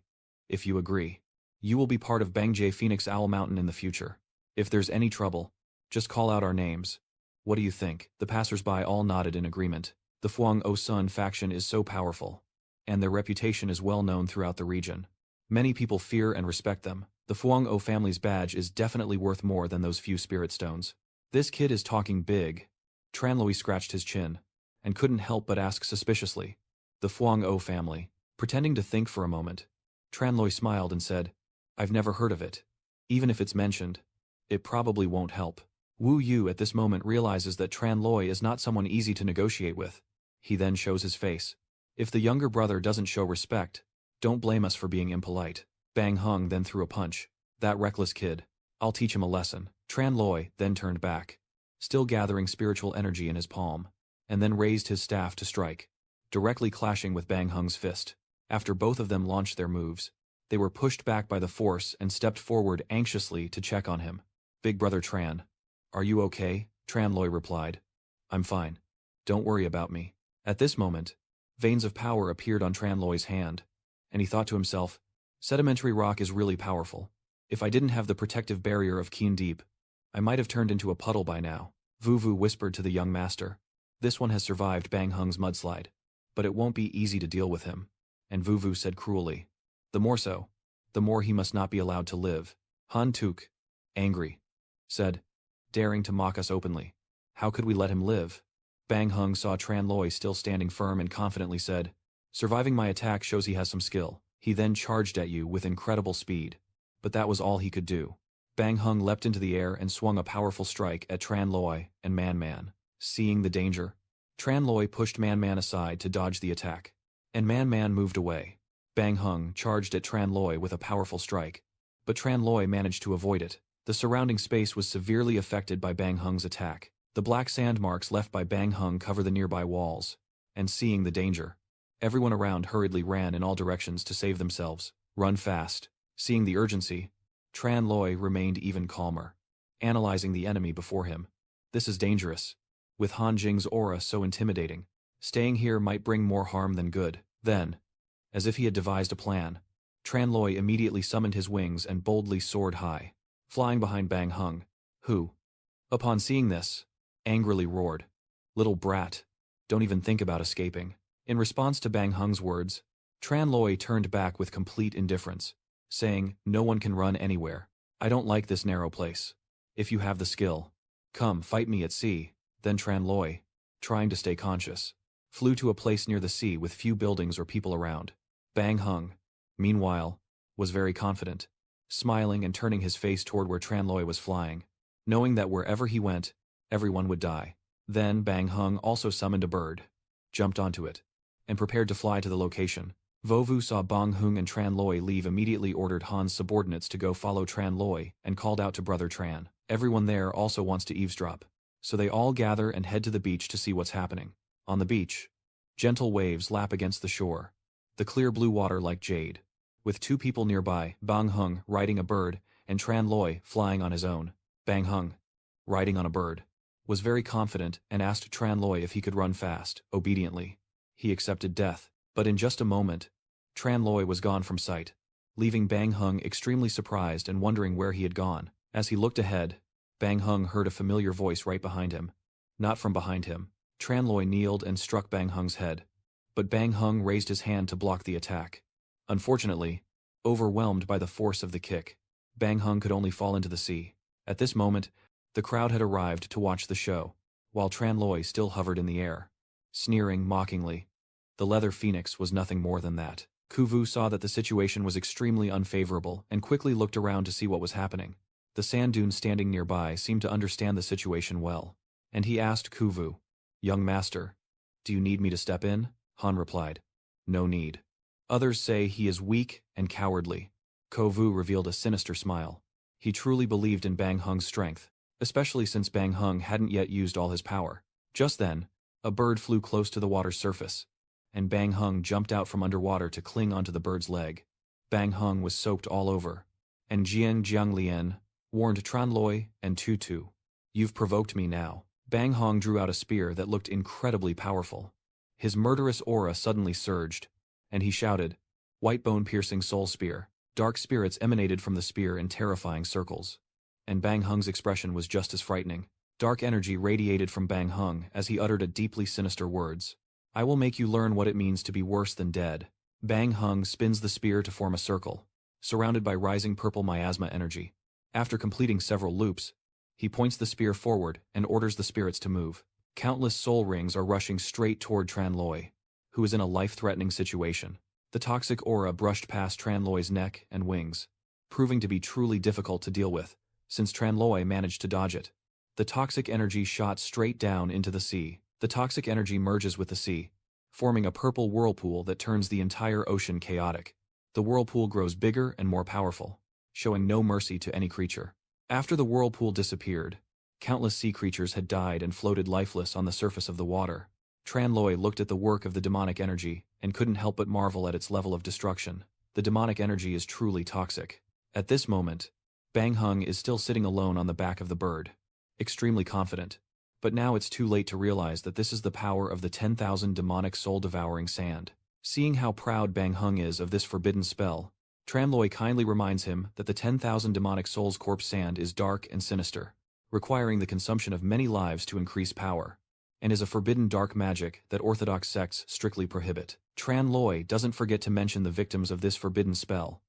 If you agree, you will be part of Bangjie Phoenix Owl Mountain in the future. If there's any trouble, just call out our names. What do you think?" The passers-by all nodded in agreement. The Fuang O Sun faction is so powerful, and their reputation is well known throughout the region. Many people fear and respect them. The Fuang O family's badge is definitely worth more than those few spirit stones. "This kid is talking big," Tranloi scratched his chin, and couldn't help but ask suspiciously. The Phuong O family. Pretending to think for a moment, Tranloi smiled and said, I've never heard of it. Even if it's mentioned, it probably won't help. Wu Yu at this moment realizes that Tranloi is not someone easy to negotiate with. He then shows his face. If the younger brother doesn't show respect, don't blame us for being impolite. Bang Hung then threw a punch. That reckless kid. I'll teach him a lesson. Tranloi then turned back, still gathering spiritual energy in his palm, and then raised his staff to strike, directly clashing with Bang Hung's fist. After both of them launched their moves, they were pushed back by the force and stepped forward anxiously to check on him. Big brother Tran. Are you okay? Tranloi replied. I'm fine. Don't worry about me. At this moment, veins of power appeared on Tranloi's hand, and he thought to himself, sedimentary rock is really powerful. If I didn't have the protective barrier of Keen Deep, I might have turned into a puddle by now. Vuvu whispered to the young master. This one has survived Bang Hung's mudslide, but it won't be easy to deal with him. And Vuvu said cruelly. The more so, the more he must not be allowed to live. Han Tuk, angry, said, daring to mock us openly. How could we let him live? Bang Hung saw Tranloi still standing firm and confidently said, surviving my attack shows he has some skill. He then charged at you with incredible speed. But that was all he could do. Bang Hung leapt into the air and swung a powerful strike at Tranloi and Man Man. Seeing the danger, Tranloi pushed Man Man aside to dodge the attack, and Man Man moved away. Bang Hung charged at Tranloi with a powerful strike, but Tranloi managed to avoid it. The surrounding space was severely affected by Bang Hung's attack. The black sand marks left by Bang Hung cover the nearby walls, and seeing the danger, everyone around hurriedly ran in all directions to save themselves. Run fast. Seeing the urgency, Tranloi remained even calmer, analyzing the enemy before him. This is dangerous. With Han Jing's aura so intimidating, staying here might bring more harm than good. Then, as if he had devised a plan, Tranloi immediately summoned his wings and boldly soared high, flying behind Bang Hung, who, upon seeing this, angrily roared, Little brat, don't even think about escaping. In response to Bang Hung's words, Tranloi turned back with complete indifference, saying, no one can run anywhere. I don't like this narrow place. If you have the skill, come fight me at sea. Then Tranloi, trying to stay conscious, flew to a place near the sea with few buildings or people around. Bang Hung, meanwhile, was very confident, smiling and turning his face toward where Tranloi was flying, knowing that wherever he went, everyone would die. Then Bang Hung also summoned a bird, jumped onto it, and prepared to fly to the location. Vovu saw Bang Hung and Tranloi leave, immediately ordered Han's subordinates to go follow Tranloi and called out to Brother Tran. Everyone there also wants to eavesdrop, so they all gather and head to the beach to see what's happening. On the beach, gentle waves lap against the shore, the clear blue water like jade. With two people nearby, Bang Hung riding a bird and Tranloi flying on his own. Bang Hung, riding on a bird, was very confident and asked Tranloi if he could run fast. Obediently, he accepted death, but in just a moment, Tranloi was gone from sight, leaving Bang Hung extremely surprised and wondering where he had gone. As he looked ahead, Bang Hung heard a familiar voice right behind him. Not from behind him. Tranloi kneeled and struck Bang Hung's head, but Bang Hung raised his hand to block the attack. Unfortunately, overwhelmed by the force of the kick, Bang Hung could only fall into the sea. At this moment, the crowd had arrived to watch the show, while Tranloi still hovered in the air, sneering mockingly. The leather phoenix was nothing more than that. Kuvu saw that the situation was extremely unfavorable and quickly looked around to see what was happening. The sand dune standing nearby seemed to understand the situation well, and he asked Kuvu, Young master, do you need me to step in? Han replied, No need. Others say he is weak and cowardly. Kovu revealed a sinister smile. He truly believed in Bang Hung's strength, especially since Bang Hung hadn't yet used all his power. Just then, a bird flew close to the water's surface, and Bang Hung jumped out from underwater to cling onto the bird's leg. Bang Hung was soaked all over, and Jian Jianglian warned Tranloi and Tutu, You've provoked me now. Bang Hung drew out a spear that looked incredibly powerful. His murderous aura suddenly surged, and he shouted, White bone-piercing soul spear. Dark spirits emanated from the spear in terrifying circles, and Bang Hung's expression was just as frightening. Dark energy radiated from Bang Hung as he uttered a deeply sinister words. I will make you learn what it means to be worse than dead. Bang Hung spins the spear to form a circle, surrounded by rising purple miasma energy. After completing several loops, he points the spear forward and orders the spirits to move. Countless soul rings are rushing straight toward Tranloi, who is in a life-threatening situation. The toxic aura brushed past Tranloi's neck and wings, proving to be truly difficult to deal with, since Tranloi managed to dodge it. The toxic energy shot straight down into the sea. The toxic energy merges with the sea, forming a purple whirlpool that turns the entire ocean chaotic. The whirlpool grows bigger and more powerful, showing no mercy to any creature. After the whirlpool disappeared, countless sea creatures had died and floated lifeless on the surface of the water. Tranloi looked at the work of the demonic energy and couldn't help but marvel at its level of destruction. The demonic energy is truly toxic. At this moment, Bang Hung is still sitting alone on the back of the bird, extremely confident. But now it's too late to realize that this is the power of the 10,000 demonic soul-devouring sand. Seeing how proud Bang Hung is of this forbidden spell, Tranloi kindly reminds him that the 10,000 demonic souls corpse sand is dark and sinister, requiring the consumption of many lives to increase power, and is a forbidden dark magic that orthodox sects strictly prohibit. Tranloi doesn't forget to mention the victims of this forbidden spell.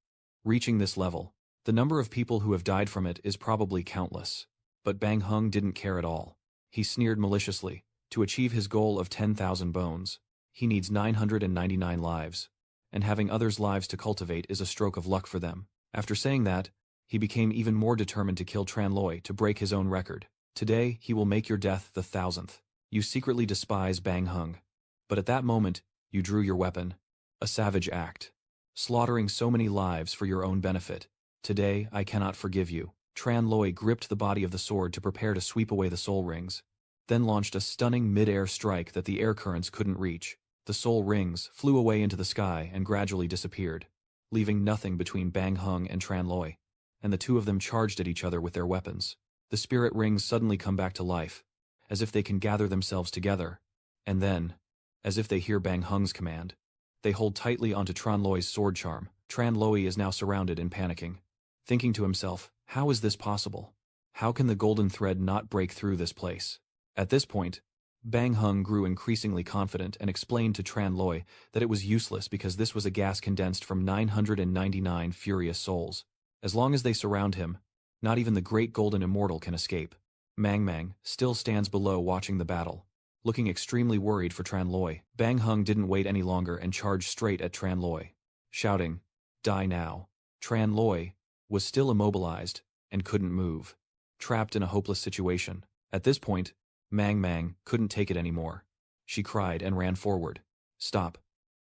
Reaching this level, the number of people who have died from it is probably countless. But Bang Hung didn't care at all. He sneered maliciously. To achieve his goal of 10,000 bones, he needs 999 lives, and having others' lives to cultivate is a stroke of luck for them. After saying that, he became even more determined to kill Tranloi to break his own record. Today, he will make your death the 1,000th. You secretly despise Bang Hung, but at that moment, you drew your weapon. A savage act. Slaughtering so many lives for your own benefit. Today, I cannot forgive you. Tranloi gripped the body of the sword to prepare to sweep away the soul rings, then launched a stunning mid-air strike that the air currents couldn't reach. The soul rings flew away into the sky and gradually disappeared, leaving nothing between Bang Hung and Tranloi, and the two of them charged at each other with their weapons. The spirit rings suddenly come back to life, as if they can gather themselves together, and then, as if they hear Bang Hung's command, they hold tightly onto Tranloi's sword charm. Tranloi is now surrounded and panicking, thinking to himself, how is this possible? How can the golden thread not break through this place? At this point, Bang Hung grew increasingly confident and explained to Tranloi that it was useless because this was a gas condensed from 999 furious souls. As long as they surround him, not even the great golden immortal can escape. Mang still stands below watching the battle, looking extremely worried for Tranloi. Bang Hung didn't wait any longer and charged straight at Tranloi, shouting, "Die now." Tranloi was still immobilized and couldn't move, trapped in a hopeless situation. At this point, Mang couldn't take it anymore. She cried and ran forward. Stop.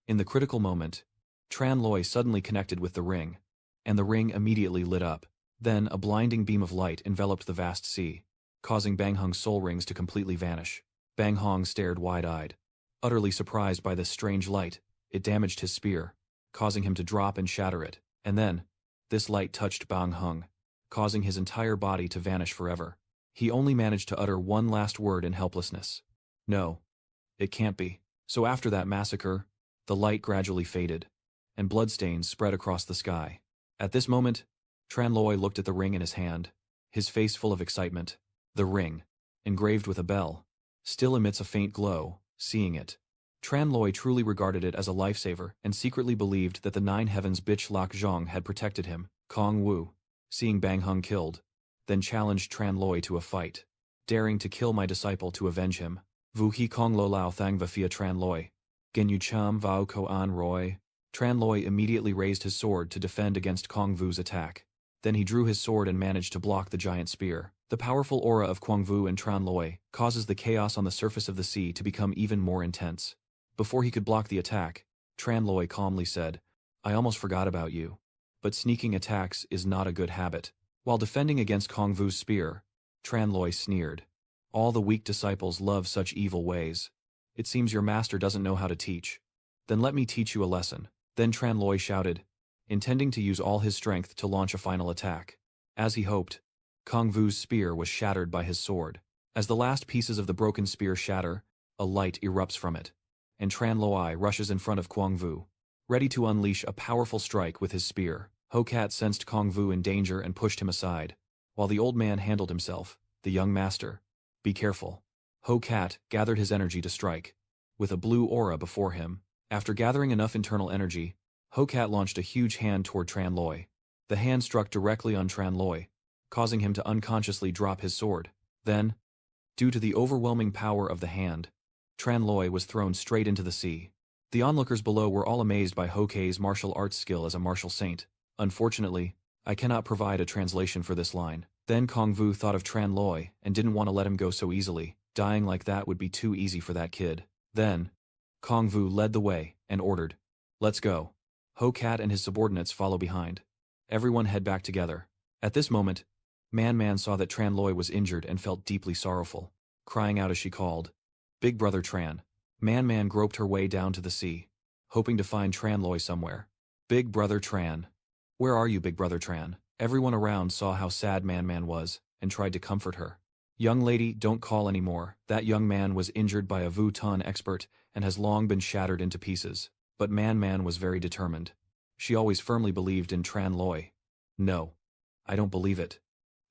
In the critical moment, Tranloi suddenly connected with the ring, and the ring immediately lit up. Then a blinding beam of light enveloped the vast sea, causing Bang Hung's soul rings to completely vanish. Bang Hung stared wide-eyed, utterly surprised by this strange light. It damaged his spear, causing him to drop and shatter it, and then, this light touched Bang Hung, causing his entire body to vanish forever. He only managed to utter one last word in helplessness. No. It can't be. So after that massacre, the light gradually faded, and bloodstains spread across the sky. At this moment, Tranloi looked at the ring in his hand, his face full of excitement. The ring, engraved with a bell, still emits a faint glow. Seeing it, Tranloi truly regarded it as a lifesaver and secretly believed that the Nine Heavens bitch Lak Zhong had protected him. Kong Wu, seeing Bang Hung killed, then challenged Tranloi to a fight, daring to kill my disciple to avenge him. Vu He Kong Lo Lao Thang Va Fia Tranloi. Gen Yu Cham Vao Ko An Roy. Tranloi immediately raised his sword to defend against Kong Vu's attack. Then he drew his sword and managed to block the giant spear. The powerful aura of Kong Vu and Tranloi causes the chaos on the surface of the sea to become even more intense. Before he could block the attack, Tranloi calmly said, I almost forgot about you. But sneaking attacks is not a good habit. While defending against Kong Vu's spear, Tranloi sneered. All the weak disciples love such evil ways. It seems your master doesn't know how to teach. Then let me teach you a lesson. Then Tranloi shouted, intending to use all his strength to launch a final attack. As he hoped, Kong Vu's spear was shattered by his sword. As the last pieces of the broken spear shatter, a light erupts from it, and Tranloi rushes in front of Kong Vu, ready to unleash a powerful strike with his spear. Hokat sensed Kong Vu in danger and pushed him aside, while the old man handled himself. The young master, be careful. Hokat gathered his energy to strike, with a blue aura before him. After gathering enough internal energy, Hokat launched a huge hand toward Tranloi. The hand struck directly on Tranloi, causing him to unconsciously drop his sword. Then, Due to the overwhelming power of the hand, Tran Loi was thrown straight into the sea. The onlookers below were all amazed by Hokei's martial arts skill as a martial saint. Unfortunately, I cannot provide a translation for this line. Then Kong Vu thought of Tran Loi and didn't want to let him go so easily. Dying like that would be too easy for that kid. Then, Kong Vu led the way and ordered, "Let's go." Ho Cat and his subordinates follow behind. Everyone head back together. At this moment, Man saw that Tran Loi was injured and felt deeply sorrowful, crying out as she called, "Big Brother Tran." Man groped her way down to the sea, hoping to find Tran Loi somewhere. "Big Brother Tran. Where are you, Big Brother Tran?" Everyone around saw how sad Man was, and tried to comfort her. "Young lady, don't call anymore. That young man was injured by a Vu-Tan expert and has long been shattered into pieces." But Man was very determined. She always firmly believed in Tran Loi. "No. I don't believe it.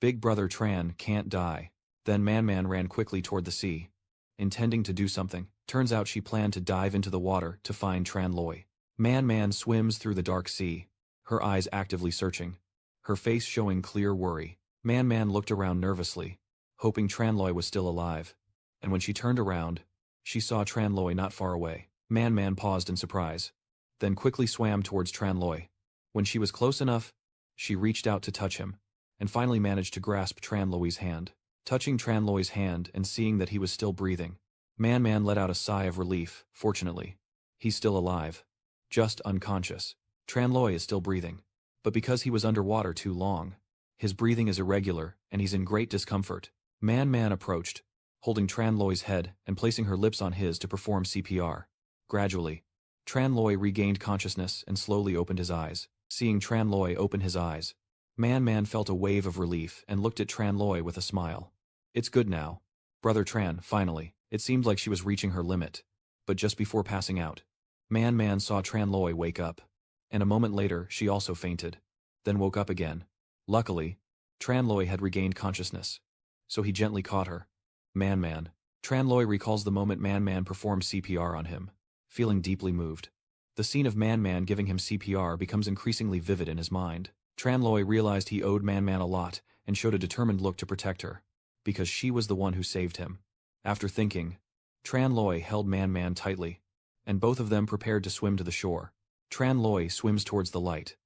Big Brother Tran can't die." Then Man ran quickly toward the sea, intending to do something. Turns out she planned to dive into the water to find Tran Loi. Man swims through the dark sea, her eyes actively searching, her face showing clear worry. Man looked around nervously, hoping Tran Loi was still alive, and when she turned around, she saw Tran Loi not far away. Man paused in surprise, then quickly swam towards Tran Loi. When she was close enough, she reached out to touch him, and finally managed to grasp Tran Loi's hand. Touching Tran Loi's hand and seeing that he was still breathing, Man let out a sigh of relief. Fortunately, he's still alive, just unconscious. Tran Loi is still breathing, but because he was underwater too long, his breathing is irregular and he's in great discomfort. Man approached, holding Tran Loi's head and placing her lips on his to perform CPR. Gradually, Tran Loi regained consciousness and slowly opened his eyes. Seeing Tran Loi open his eyes, Man felt a wave of relief and looked at Tran Loi with a smile. "It's good now. Brother Tran, finally." It seemed like she was reaching her limit, but just before passing out, Man saw Tran Loi wake up, and a moment later she also fainted, then woke up again. Luckily, Tran Loi had regained consciousness, so he gently caught her. Man. Tran Loi recalls the moment Man performed CPR on him, feeling deeply moved. The scene of Man giving him CPR becomes increasingly vivid in his mind. Tran Loi realized he owed Man a lot and showed a determined look to protect her, because she was the one who saved him. After thinking, Tran Loi held Man tightly, and both of them prepared to swim to the shore. Tran Loi swims towards the light,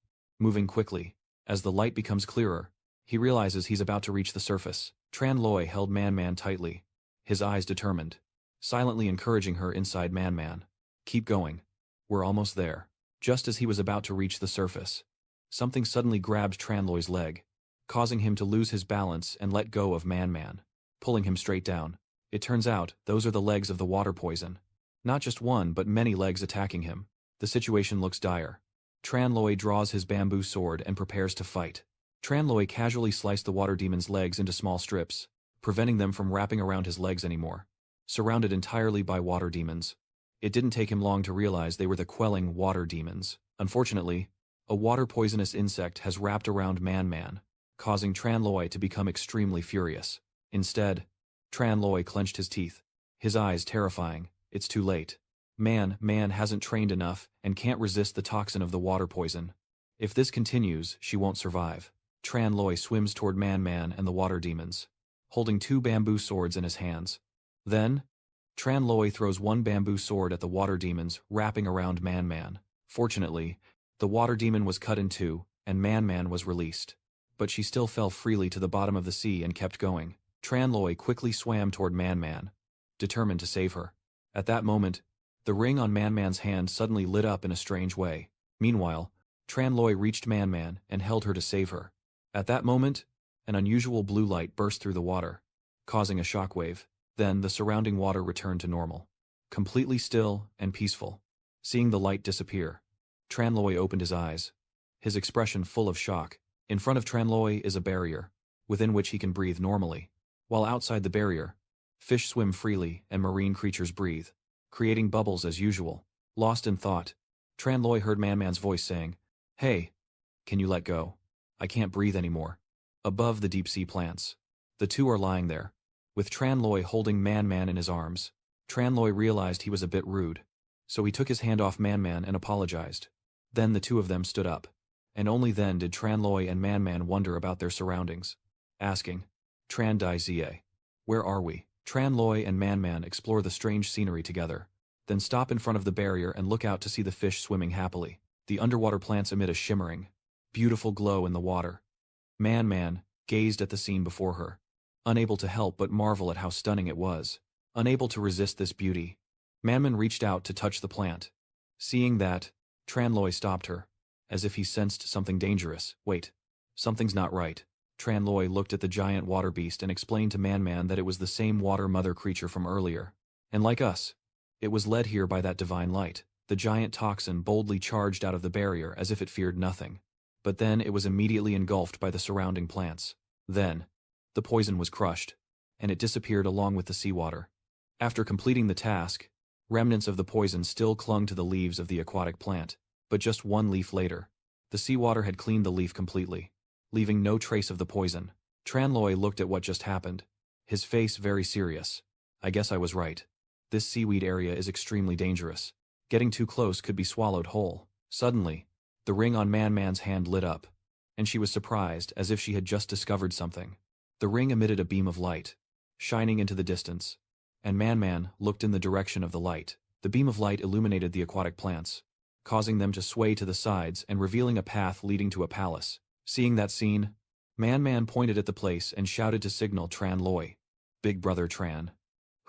moving quickly. As the light becomes clearer, he realizes he's about to reach the surface. Tran Loi held Man tightly, his eyes determined, silently encouraging her inside Man. "Keep going. We're almost there." Just as he was about to reach the surface, something suddenly grabbed Tran Loi's leg, causing him to lose his balance and let go of Man, pulling him straight down. It turns out, those are the legs of the water poison. Not just one, but many legs attacking him. The situation looks dire. Tran Loi draws his bamboo sword and prepares to fight. Tran Loi casually sliced the water demon's legs into small strips, preventing them from wrapping around his legs anymore. Surrounded entirely by water demons, it didn't take him long to realize they were the quelling water demons. Unfortunately, a water poisonous insect has wrapped around Man, causing Tran Loi to become extremely furious. Instead, Tran Loi clenched his teeth, his eyes terrifying. It's too late. Man hasn't trained enough and can't resist the toxin of the water poison. If this continues, she won't survive. Tran Loi swims toward Man and the water demons, holding 2 bamboo swords in his hands. Then, Tran Loi throws 1 bamboo sword at the water demons, wrapping around Man. Fortunately, the water demon was cut in 2, and Man was released. But she still fell freely to the bottom of the sea and kept going. Tran Loi quickly swam toward Man, determined to save her. At that moment, the ring on Man-Man's hand suddenly lit up in a strange way. Meanwhile, Tran Loi reached Man and held her to save her. At that moment, an unusual blue light burst through the water, causing a shockwave. Then the surrounding water returned to normal, completely still and peaceful. Seeing the light disappear, Tran Loi opened his eyes, his expression full of shock. In front of Tran Loi is a barrier, within which he can breathe normally. While outside the barrier, fish swim freely and marine creatures breathe, creating bubbles as usual. Lost in thought, Tran Loi heard Man-Man's voice saying, "Hey, can you let go? I can't breathe anymore." Above the deep-sea plants, the two are lying there, with Tran Loi holding Man in his arms. Tran Loi realized he was a bit rude, so he took his hand off Man and apologized. Then the two of them stood up, and only then did Tran Loi and Man wonder about their surroundings, asking, "Tran Dai Zie, where are we?" Tran Loi and Man Man explore the strange scenery together, then stop in front of the barrier and look out to see the fish swimming happily. The underwater plants emit a shimmering, beautiful glow in the water. Man Man gazed at the scene before her, unable to help but marvel at how stunning it was. Unable to resist this beauty, Man Man reached out to touch the plant. Seeing that, Tran Loi stopped her, as if he sensed something dangerous. Wait, something's not right. Tran Loi looked at the giant water beast and explained to Man Man that it was the same water mother creature from earlier. And like us, it was led here by that divine light. The giant toxin boldly charged out of the barrier as if it feared nothing. But then it was immediately engulfed by the surrounding plants. Then, the poison was crushed, and it disappeared along with the seawater. After completing the task, remnants of the poison still clung to the leaves of the aquatic plant, but just one leaf later, the seawater had cleaned the leaf completely, leaving no trace of the poison. Tran Loi looked at what just happened, his face very serious. I guess I was right. This seaweed area is extremely dangerous. Getting too close could be swallowed whole. Suddenly, the ring on Man Man's hand lit up, and she was surprised as if she had just discovered something. The ring emitted a beam of light, shining into the distance, and Man Man looked in the direction of the light. The beam of light illuminated the aquatic plants, causing them to sway to the sides and revealing a path leading to a palace. Seeing that scene, Man Man pointed at the place and shouted to signal Tran Loi. Big brother Tran.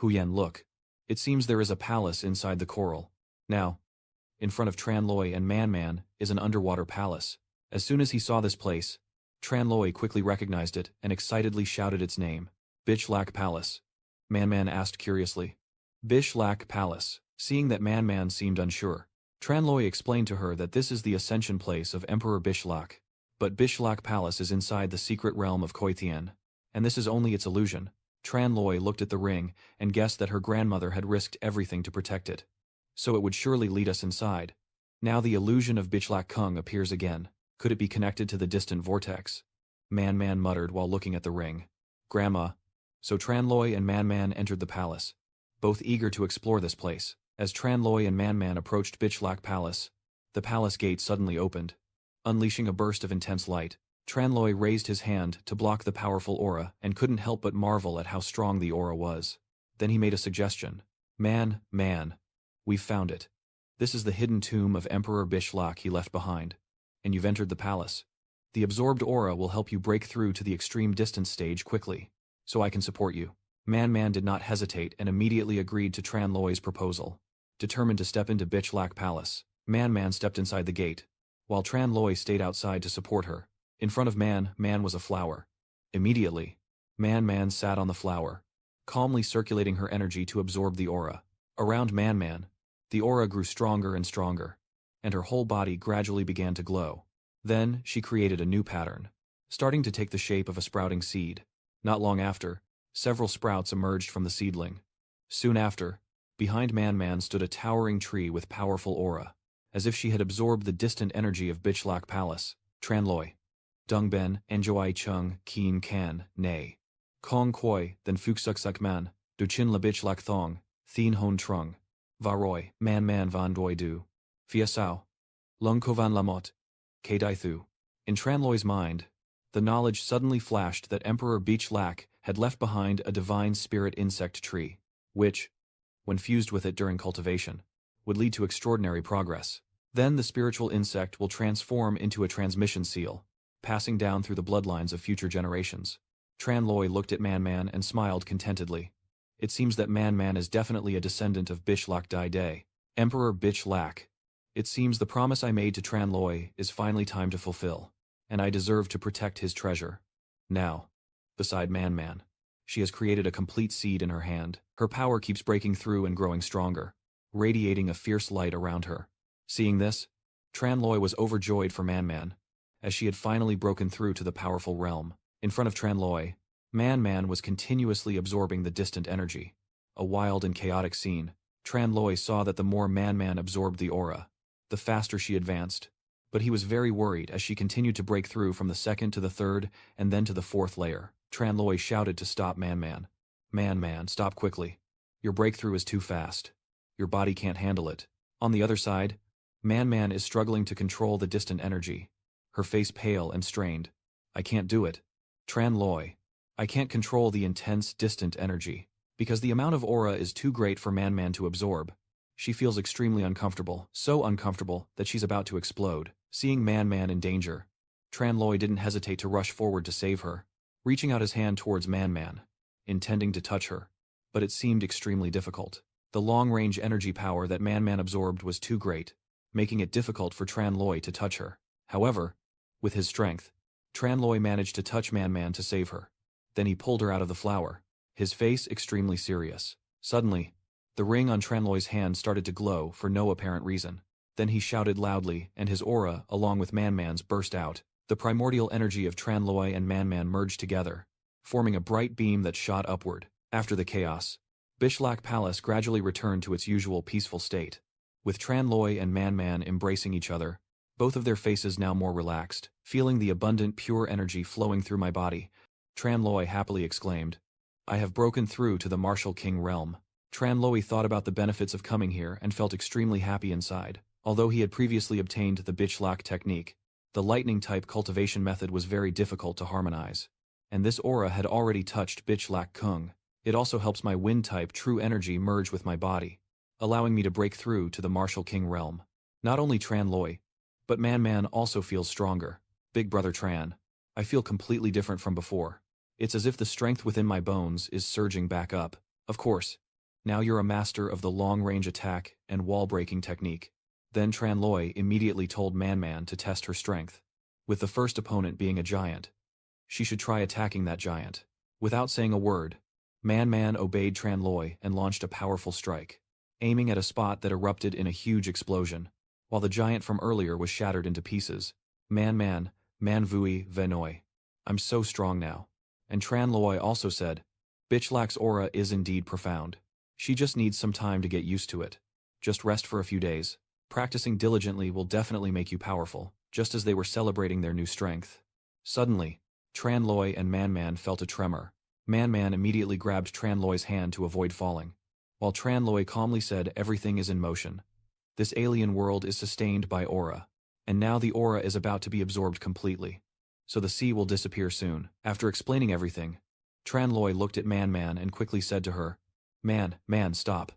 Huyen, look. It seems there is a palace inside the coral. Now, in front of Tran Loi and Man Man is an underwater palace. As soon as he saw this place, Tran Loi quickly recognized it and excitedly shouted its name. Bishlak Palace. Man Man asked curiously. Bishlak Palace. Seeing that Man Man seemed unsure, Tran Loi explained to her that this is the ascension place of Emperor Bishlak. But Bishlak Palace is inside the secret realm of Koithian, and this is only its illusion. Tran Loi looked at the ring and guessed that her grandmother had risked everything to protect it, so it would surely lead us inside. Now the illusion of Bishlak Kung appears again. Could it be connected to the distant vortex? Man Man muttered while looking at the ring. Grandma. So Tran Loi and Man Man entered the palace, both eager to explore this place. As Tran Loi and Man Man approached Bishlak Palace, the palace gate suddenly opened, unleashing a burst of intense light. Tran Loi raised his hand to block the powerful aura and couldn't help but marvel at how strong the aura was. Then he made a suggestion. Man, we've found it. This is the hidden tomb of Emperor Bishlak he left behind, and you've entered the palace. The absorbed aura will help you break through to the extreme distance stage quickly, so I can support you. Man Man did not hesitate and immediately agreed to Tran Loi's proposal. Determined to step into Bishlak Palace, Man Man stepped inside the gate, while Tran Loi stayed outside to support her. In front of Man Man was a flower. Immediately, Man Man sat on the flower, calmly circulating her energy to absorb the aura. Around Man Man, the aura grew stronger and stronger, and her whole body gradually began to glow. Then, she created a new pattern, starting to take the shape of a sprouting seed. Not long after, several sprouts emerged from the seedling. Soon after, behind Man Man stood a towering tree with powerful aura, as if she had absorbed the distant energy of Bishlak Palace. Tran Loi. Dung Ben, Enjoy Chung, Keen Kan, Nay. Kong Koi, then Fuksuk Man, Du Chin La Bishlak Thong, Thien Hon Trung. Varoi, Man Man Van Doi Du. Fia Sao. Lung Kovan Lamot. Kadai Thu. In Tran Loi's mind, the knowledge suddenly flashed that Emperor Bishlak had left behind a divine spirit insect tree, which, when fused with it during cultivation, would lead to extraordinary progress. Then the spiritual insect will transform into a transmission seal, passing down through the bloodlines of future generations. Tran Loi looked at Man Man and smiled contentedly. It seems that Man Man is definitely a descendant of Bishlak Dai Day. Emperor Bishlak. It seems the promise I made to Tran Loi is finally time to fulfill, and I deserve to protect his treasure. Now, beside Man Man, she has created a complete seed in her hand. Her power keeps breaking through and growing stronger, radiating a fierce light around her. Seeing this, Tran Loi was overjoyed for Man Man, as she had finally broken through to the powerful realm. In front of Tran Loi, Man Man was continuously absorbing the distant energy. A wild and chaotic scene. Tran Loi saw that the more Man Man absorbed the aura, the faster she advanced. But he was very worried as she continued to break through from the second to the third and then to the fourth layer. Tran Loi shouted to stop Man Man. Man Man, stop quickly. Your breakthrough is too fast. Your body can't handle it. On the other side, Man Man is struggling to control the distant energy, her face pale and strained. I can't do it. Tran Loi. I can't control the intense, distant energy. Because the amount of aura is too great for Man to absorb. She feels extremely uncomfortable, so uncomfortable that she's about to explode. Seeing Man in danger, Tranloy didn't hesitate to rush forward to save her, reaching out his hand towards Man, intending to touch her. But it seemed extremely difficult. The long-range energy power that Man absorbed was too great, making it difficult for Tranloy to touch her. However, with his strength, Tranloy managed to touch Man to save her. Then he pulled her out of the flower, his face extremely serious. Suddenly, the ring on Tranloy's hand started to glow for no apparent reason. Then he shouted loudly, and his aura, along with Man's, burst out. The primordial energy of Tranloy and Man merged together, forming a bright beam that shot upward. After the chaos, Bishlak Palace gradually returned to its usual peaceful state. With Tranloy and Man embracing each other, both of their faces now more relaxed. Feeling the abundant pure energy flowing through my body, Tranloy happily exclaimed, "I have broken through to the Martial King realm." Tranloy thought about the benefits of coming here and felt extremely happy inside. Although he had previously obtained the Bishlak technique, the lightning-type cultivation method was very difficult to harmonize. And this aura had already touched Bishlak Kung. It also helps my wind-type true energy merge with my body, allowing me to break through to the Martial King realm. Not only Tranloy, but Man also feels stronger. Big brother Tran, I feel completely different from before. It's as if the strength within my bones is surging back up. Of course, now you're a master of the long-range attack and wall-breaking technique. Then Tranloy immediately told Man to test her strength. With the first opponent being a giant, she should try attacking that giant. Without saying a word, Man obeyed Tranloy and launched a powerful strike, aiming at a spot that erupted in a huge explosion. While the giant from earlier was shattered into pieces, Man vui venoi. I'm so strong now. And Tranloy also said, Bitchlak's aura is indeed profound. She just needs some time to get used to it. Just rest for a few days. Practicing diligently will definitely make you powerful. Just as they were celebrating their new strength, suddenly, Tranloy and Man felt a tremor. Man immediately grabbed Tranloy's hand to avoid falling, while Tranloy calmly said, "Everything is in motion. This alien world is sustained by aura, and now the aura is about to be absorbed completely. So the sea will disappear soon." After explaining everything, Tranloy looked at Man and quickly said to her, Man, stop.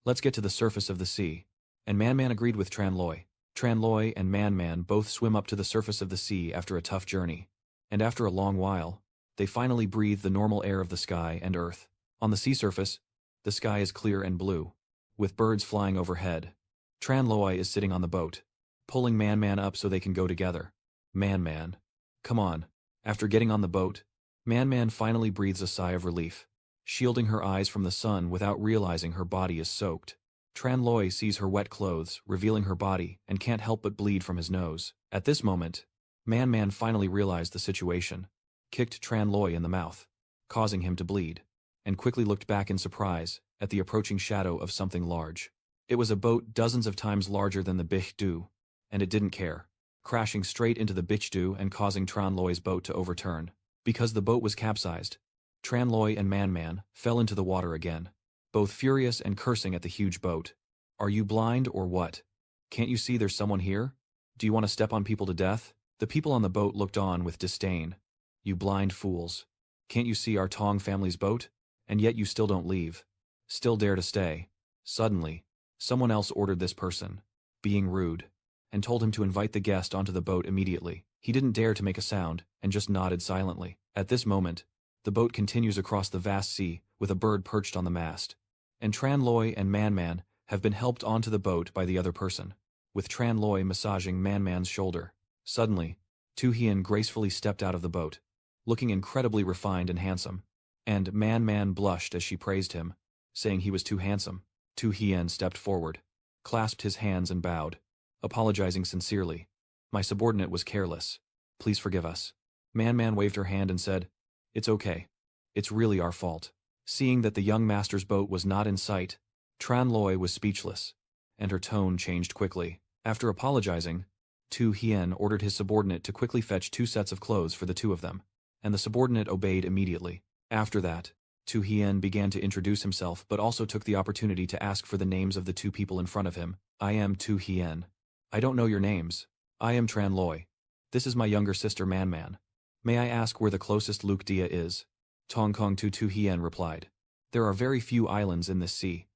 Let's get to the surface of the sea." And Man agreed with Tranloy. Tranloy and Man both swim up to the surface of the sea after a tough journey. And after a long while, they finally breathe the normal air of the sky and earth. On the sea surface, the sky is clear and blue, with birds flying overhead. Tranloy is sitting on the boat, pulling Man up so they can go together. Man, come on. After getting on the boat, Man finally breathes a sigh of relief, shielding her eyes from the sun without realizing her body is soaked. Tranloy sees her wet clothes, revealing her body, and can't help but bleed from his nose. At this moment, Man finally realized the situation, kicked Tranloy in the mouth, causing him to bleed, and quickly looked back in surprise at the approaching shadow of something large. It was a boat dozens of times larger than the Bichdu, and it didn't care, crashing straight into the Bichdu and causing Tranloy's boat to overturn. Because the boat was capsized, Tranloy and Man fell into the water again, both furious and cursing at the huge boat. "Are you blind or what? Can't you see there's someone here? Do you want to step on people to death?" The people on the boat looked on with disdain. "You blind fools. Can't you see our Tong family's boat? And yet you still don't leave. Still dare to stay." Suddenly, someone else ordered this person, being rude, and told him to invite the guest onto the boat immediately. He didn't dare to make a sound, and just nodded silently. At this moment, the boat continues across the vast sea, with a bird perched on the mast. And Tranloy and Man have been helped onto the boat by the other person, with Tranloy massaging Man's shoulder. Suddenly, Tu Hien gracefully stepped out of the boat, looking incredibly refined and handsome, and Man blushed as she praised him, saying he was too handsome. Tu Hien stepped forward, clasped his hands and bowed, apologizing sincerely. "My subordinate was careless. Please forgive us." Man waved her hand and said, "It's okay. It's really our fault." Seeing that the young master's boat was not in sight, Tranloy was speechless, and her tone changed quickly. After apologizing, Tu Hien ordered his subordinate to quickly fetch 2 sets of clothes for the 2 of them, and the subordinate obeyed immediately. After that, Tu Hien began to introduce himself but also took the opportunity to ask for the names of the 2 people in front of him. "I am Tu Hien. I don't know your names. I am Tranloy. This is my younger sister Man. May I ask where the closest Luke Dia is?" Tong Kong Tu Hien replied. There are very few islands in this sea.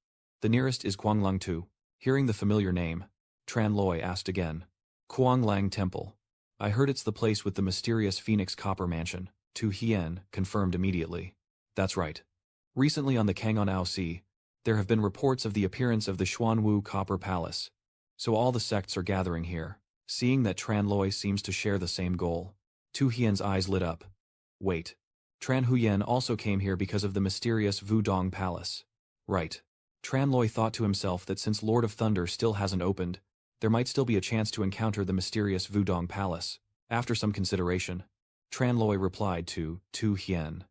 The nearest is Guanglangtu. Hearing the familiar name, Tran Loi asked again. Guanglang Temple. I heard it's the place with the mysterious Phoenix Copper Mansion. Tu Hien confirmed immediately. That's right. Recently on the Kang'an Sea, there have been reports of the appearance of the Xuanwu Copper Palace. So all the sects are gathering here. Seeing that Tran Loi seems to share the same goal, Tu Hien's eyes lit up. Wait. Tran Huyen also came here because of the mysterious Wudong Palace. Right. Tran Loi thought to himself that since Lord of Thunder still hasn't opened, there might still be a chance to encounter the mysterious Wudong Palace. After some consideration, Tran Loi replied to Tu Hien.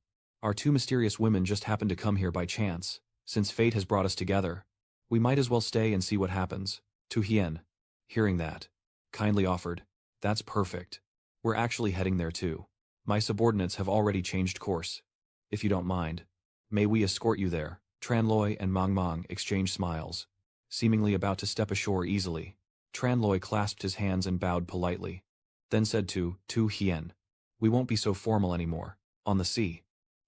Our two mysterious women just happened to come here by chance. Since fate has brought us together, we might as well stay and see what happens. Tu Hien, hearing that, kindly offered, that's perfect. We're actually heading there too. My subordinates have already changed course. If you don't mind, may we escort you there? Tran Loi and Mang Mang exchanged smiles, seemingly about to step ashore easily. Tran Loi clasped his hands and bowed politely, then said to Tu Hien, we won't be so formal anymore. On the sea,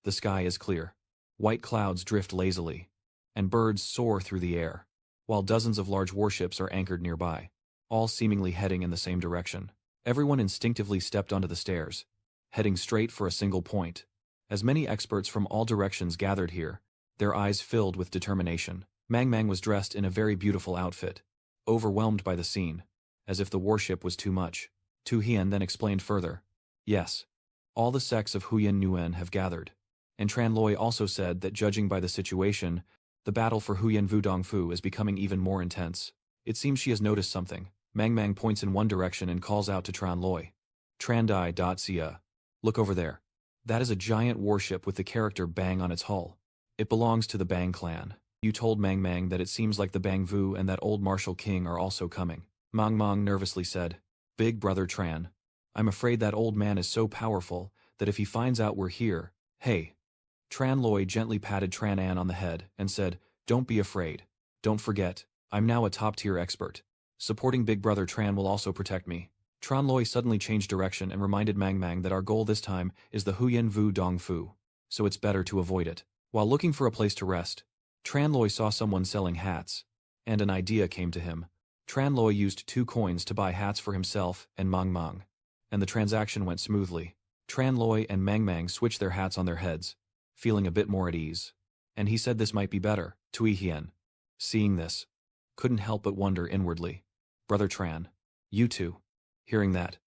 the sky is clear. White clouds drift lazily, and birds soar through the air, while dozens of large warships are anchored nearby, all seemingly heading in the same direction. Everyone instinctively stepped onto the stairs, heading straight for a single point. As many experts from all directions gathered here, their eyes filled with determination. Mang Mang was dressed in a very beautiful outfit, overwhelmed by the scene, as if the warship was too much. Tu Hien then explained further. Yes. All the sects of Huyen Nguyen have gathered, and Tran Loi also said that judging by the situation, the battle for Huyen Wudong Fu is becoming even more intense. It seems she has noticed something. Mang Mang points in one direction and calls out to Tran Loi. Tran Dai Xia. Look over there. That is a giant warship with the character Bang on its hull. It belongs to the Bang clan. You told Mang Mang that it seems like the Bang Vu and that old Martial King are also coming. Mang Mang nervously said, Big brother Tran. I'm afraid that old man is so powerful that if he finds out we're here, hey. Tran Loi gently patted Tran An on the head and said, don't be afraid. Don't forget, I'm now a top-tier expert. Supporting Big Brother Tran will also protect me. Tran Loi suddenly changed direction and reminded Mang Mang that our goal this time is the Huyen Wudong Fu, so it's better to avoid it. While looking for a place to rest, Tran Loi saw someone selling hats, and an idea came to him. Tran Loi used 2 coins to buy hats for himself and Mang Mang, and the transaction went smoothly. Tran Loi and Mang Mang switched their hats on their heads, feeling a bit more at ease. And he said this might be better. Tui Hien, seeing this, couldn't help but wonder inwardly. Brother Tran, you too. Hearing that,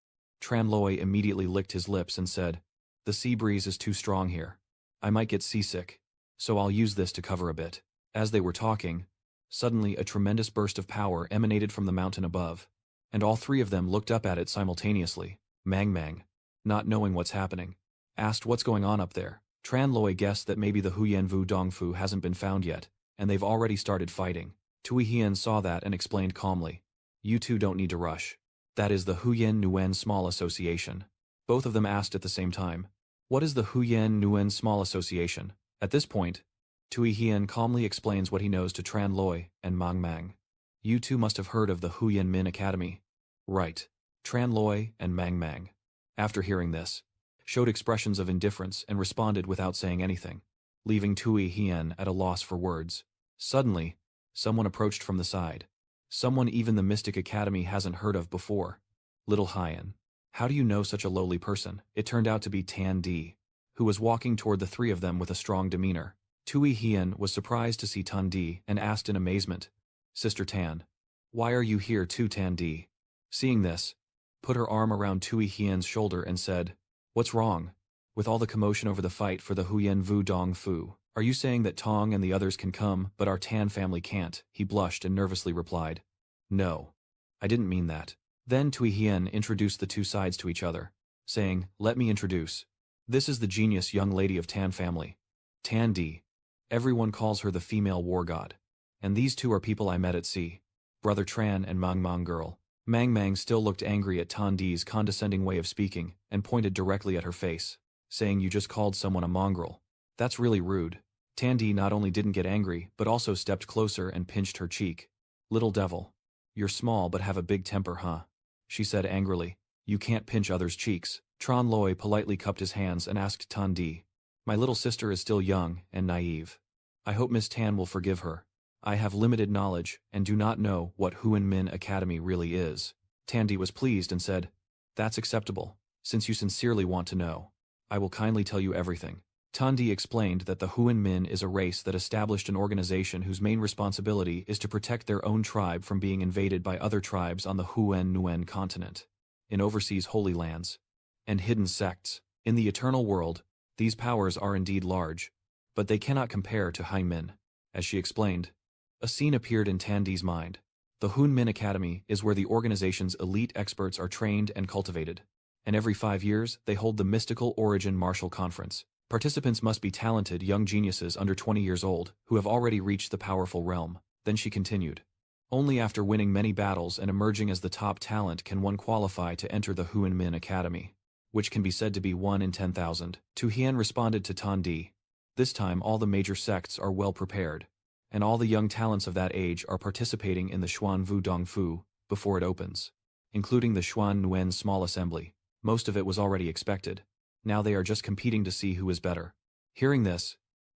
Tran Loi immediately licked his lips and said, the sea breeze is too strong here. I might get seasick, so I'll use this to cover a bit. As they were talking, suddenly a tremendous burst of power emanated from the mountain above, and all 3 of them looked up at it simultaneously. Mang Mang, not knowing what's happening, asked what's going on up there. Tran Loi guessed that maybe the Huyen Wudong Fu hasn't been found yet, and they've already started fighting. Tui Hien saw that and explained calmly. You two don't need to rush. That is the Huyen Nguyen Small Association. Both of them asked at the same time. What is the Huyen Nguyen Small Association? At this point, Tui Hien calmly explains what he knows to Tran Loi and Mang Mang. You two must have heard of the Huyen Min Academy. Right. Tran Loi and Mang Mang, after hearing this, showed expressions of indifference and responded without saying anything, leaving Tui Hien at a loss for words. Suddenly, someone approached from the side. Someone even the Mystic Academy hasn't heard of before. Little Hien. How do you know such a lowly person? It turned out to be Tan Di, who was walking toward the 3 of them with a strong demeanor. Tui Hien was surprised to see Tan Di and asked in amazement, Sister Tan, why are you here too? Tan Di, seeing this, put her arm around Tui Hien's shoulder and said, what's wrong? With all the commotion over the fight for the Huyen Wudong Fu, are you saying that Tong and the others can come but our Tan family can't? He blushed and nervously replied, no, I didn't mean that. Then Tui Hien introduced the 2 sides to each other, saying, let me introduce. This is the genius young lady of Tan family. Tan Di. Everyone calls her the female war god. And these 2 are people I met at sea. Brother Tran and Mang Mang girl. Mang Mang still looked angry at Tan Di's condescending way of speaking and pointed directly at her face, saying you just called someone a mongrel. That's really rude. Tan Di not only didn't get angry but also stepped closer and pinched her cheek. Little devil. You're small but have a big temper, huh? She said angrily. You can't pinch others' cheeks. Tran Loi politely cupped his hands and asked Tan Di. My little sister is still young and naive. I hope Miss Tan will forgive her. I have limited knowledge and do not know what Huan Min Academy really is. Tandy was pleased and said, That's acceptable, since you sincerely want to know. I will kindly tell you everything. Tandy explained that the Huan Min is a race that established an organization whose main responsibility is to protect their own tribe from being invaded by other tribes on the Huan Nguyen continent, in overseas holy lands, and hidden sects. In the eternal world, these powers are indeed large, but they cannot compare to Hai Min. As she explained, a scene appeared in Tandy's mind. The Huan Min Academy is where the organization's elite experts are trained and cultivated, and every 5 years they hold the Mystical Origin Martial Conference. Participants must be talented young geniuses under 20 years old who have already reached the powerful realm. Then she continued. Only after winning many battles and emerging as the top talent can one qualify to enter the Huan Min Academy, which can be said to be 1 in 10,000. Tu Hien responded to Tan Di. This time all the major sects are well prepared, and all the young talents of that age are participating in the Xuan Vu Dong Fu before it opens, including the Xuan Nguyen Small Assembly. Most of it was already expected. Now they are just competing to see who is better. Hearing this,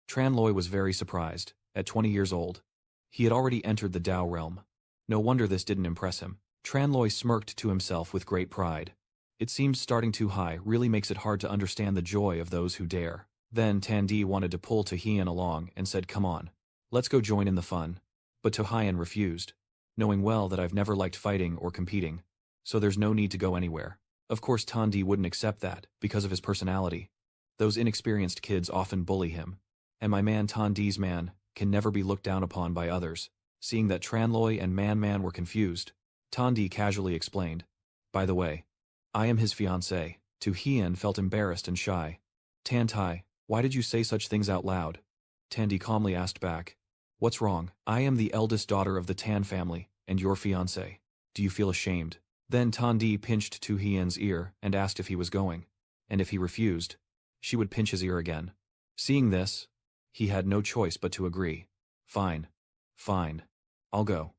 Tran Loi was very surprised. At 20 years old, he had already entered the Dao realm. No wonder this didn't impress him. Tran Loi smirked to himself with great pride. It seems starting too high really makes it hard to understand the joy of those who dare. Then Tan Di wanted to pull Tu Hien along and said, Come on, let's go join in the fun. But Tu Hien refused, knowing well that I've never liked fighting or competing, so there's no need to go anywhere. Of course Tan Di wouldn't accept that, because of his personality. Those inexperienced kids often bully him, and my man Tan Di's man can never be looked down upon by others. Seeing that Tran Loi and Man were confused, Tan Di casually explained, By the way, I am his fiancé. Tu Hien felt embarrassed and shy. Tan Tai, why did you say such things out loud? Tan Di calmly asked back. What's wrong? I am the eldest daughter of the Tan family, and your fiancé. Do you feel ashamed? Then Tan Di pinched Tu Hien's ear and asked if he was going, and if he refused, she would pinch his ear again. Seeing this, he had no choice but to agree. Fine. Fine. I'll go.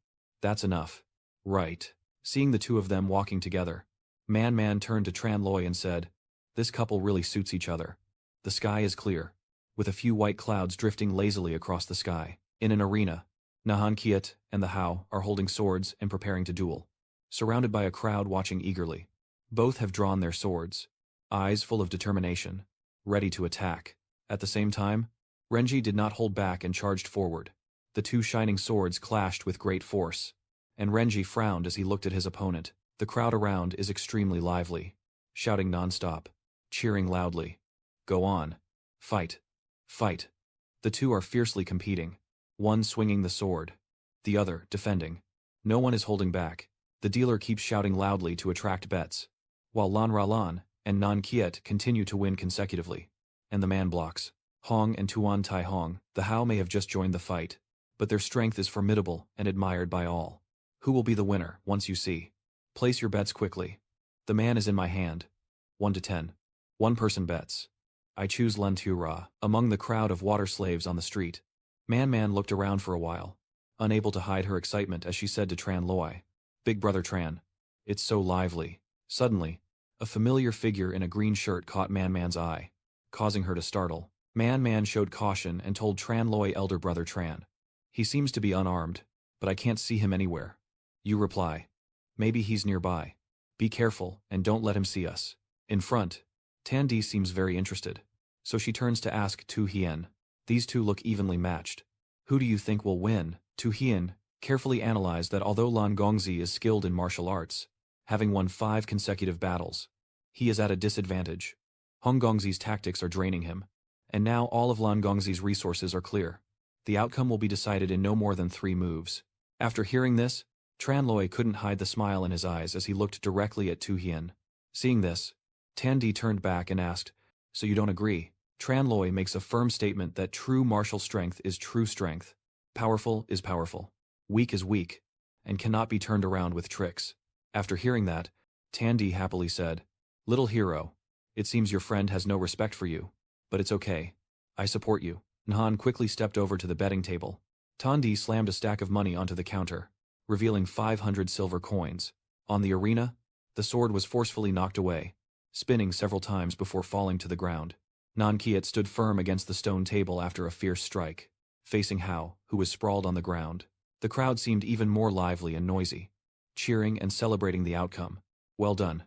That's enough. Right. Seeing the two of them walking together, Man turned to Tran Loi and said, This couple really suits each other. The sky is clear, with a few white clouds drifting lazily across the sky. In an arena, Nahan Kiet and the Hao are holding swords and preparing to duel, surrounded by a crowd watching eagerly. Both have drawn their swords, eyes full of determination, ready to attack. At the same time, Renji did not hold back and charged forward. The two shining swords clashed with great force, and Renji frowned as he looked at his opponent. The crowd around is extremely lively, shouting non-stop, cheering loudly. Go on. Fight. Fight. The two are fiercely competing, one swinging the sword, the other defending. No one is holding back. The dealer keeps shouting loudly to attract bets, while Lan Ralan and Nan Kiet continue to win consecutively. And the man blocks. Hong and Tuan Tai Hong, the Hao may have just joined the fight, but their strength is formidable and admired by all. Who will be the winner, once you see? Place your bets quickly. The man is in my hand. 1 to 10. One person bets. I choose Len Tu Ra. Among the crowd of water slaves on the street, Man looked around for a while, unable to hide her excitement as she said to Tran Loi, Big brother Tran. It's so lively. Suddenly, a familiar figure in a green shirt caught Man's eye, causing her to startle. Man showed caution and told Tran Loi elder brother Tran. He seems to be unarmed, but I can't see him anywhere. You reply. Maybe he's nearby. Be careful and don't let him see us. In front, Tan Di seems very interested, so she turns to ask Tu Hien. These two look evenly matched. Who do you think will win? Tu Hien carefully analyzed that although Lan Gongzi is skilled in martial arts, having won 5 consecutive battles, he is at a disadvantage. Hong Gongzi's tactics are draining him, and now all of Lan Gongzi's resources are clear. The outcome will be decided in no more than 3 moves. After hearing this, Tran Loi couldn't hide the smile in his eyes as he looked directly at Tu Hien. Seeing this, Tan Di turned back and asked, So you don't agree? Tran Loi makes a firm statement that true martial strength is true strength. Powerful is powerful. Weak is weak, and cannot be turned around with tricks. After hearing that, Tan Di happily said, Little hero, it seems your friend has no respect for you, but it's okay. I support you. Nhan quickly stepped over to the betting table. Tan Di slammed a stack of money onto the counter, revealing 500 silver coins. On the arena, the sword was forcefully knocked away, spinning several times before falling to the ground. Nan Kiet stood firm against the stone table after a fierce strike. facing Hao, who was sprawled on the ground. The crowd seemed even more lively and noisy, cheering and celebrating the outcome. Well done.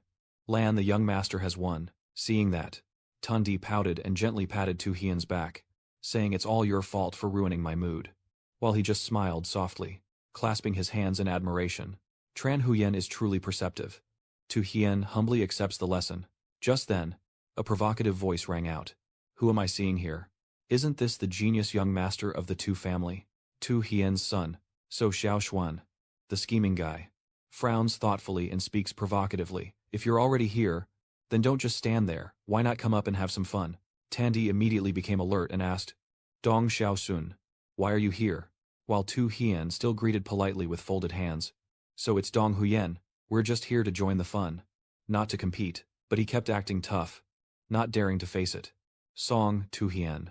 Lan, the young master has won. Seeing that, Tundi pouted and gently patted Tu Hien's back, saying it's all your fault for ruining my mood. While he just smiled softly, clasping his hands in admiration. Tran Huyen is truly perceptive. Tu Hien humbly accepts the lesson. Just then, a provocative voice rang out. Who am I seeing here? Isn't this the genius young master of the Tu family? Tu Hien's son, So Xiao Xuan, the scheming guy. Frowns thoughtfully and speaks provocatively. If you're already here, then don't just stand there, why not come up and have some fun? Tandy immediately became alert and asked, Dong Xiaosun, why are you here? While Tu Hien still greeted politely with folded hands. So it's Dong Huyen, we're just here to join the fun. Not to compete, but he kept acting tough, not daring to face it. Song, Tu Hien.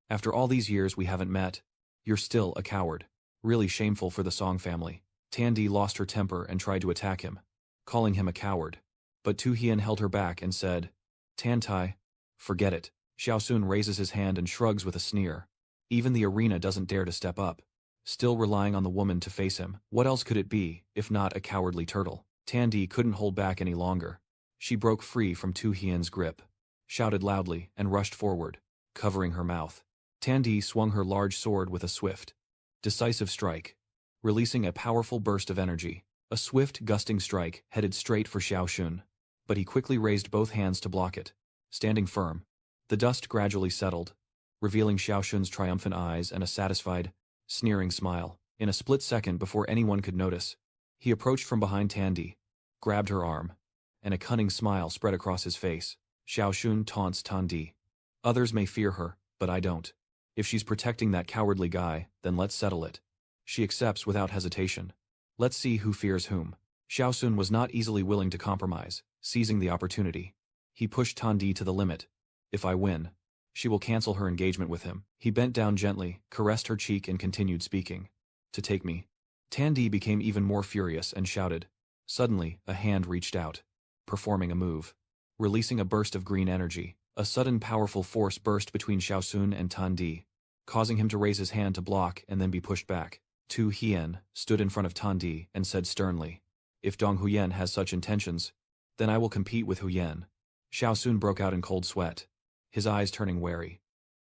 After all these years we haven't met, you're still a coward. Really shameful for the Song family. Tandy lost her temper and tried to attack him, calling him a coward. But Tu Hien held her back and said, Tan Tai, forget it. Xiaosun raises his hand and shrugs with a sneer. Even the arena doesn't dare to step up, still relying on the woman to face him. What else could it be, if not a cowardly turtle? Tandy couldn't hold back any longer. She broke free from Tu Hien's grip, shouted loudly, and rushed forward, covering her mouth. Tandy swung her large sword with a swift, decisive strike, releasing a powerful burst of energy. A swift, gusting strike headed straight for Xiaoxun, but he quickly raised both hands to block it. Standing firm, the dust gradually settled, revealing Xiaoxun's triumphant eyes and a satisfied, sneering smile. In a split second before anyone could notice, he approached from behind Tandy, grabbed her arm, and a cunning smile spread across his face. Xiaoxun taunts Tandy. Others may fear her, but I don't. If she's protecting that cowardly guy, then let's settle it. She accepts without hesitation. Let's see who fears whom. Xiaoxun was not easily willing to compromise, seizing the opportunity. He pushed Tandy to the limit. If I win, she will cancel her engagement with him. He bent down gently, caressed her cheek and continued speaking. To take me. Tandy became even more furious and shouted. Suddenly, a hand reached out, performing a move. Releasing a burst of green energy, a sudden powerful force burst between Xiaoxun and Tandy, causing him to raise his hand to block and then be pushed back. Tu Hien stood in front of Tandy and said sternly, If Dong Huyen has such intentions, then I will compete with Huyen. Xiaoxun broke out in cold sweat, his eyes turning wary.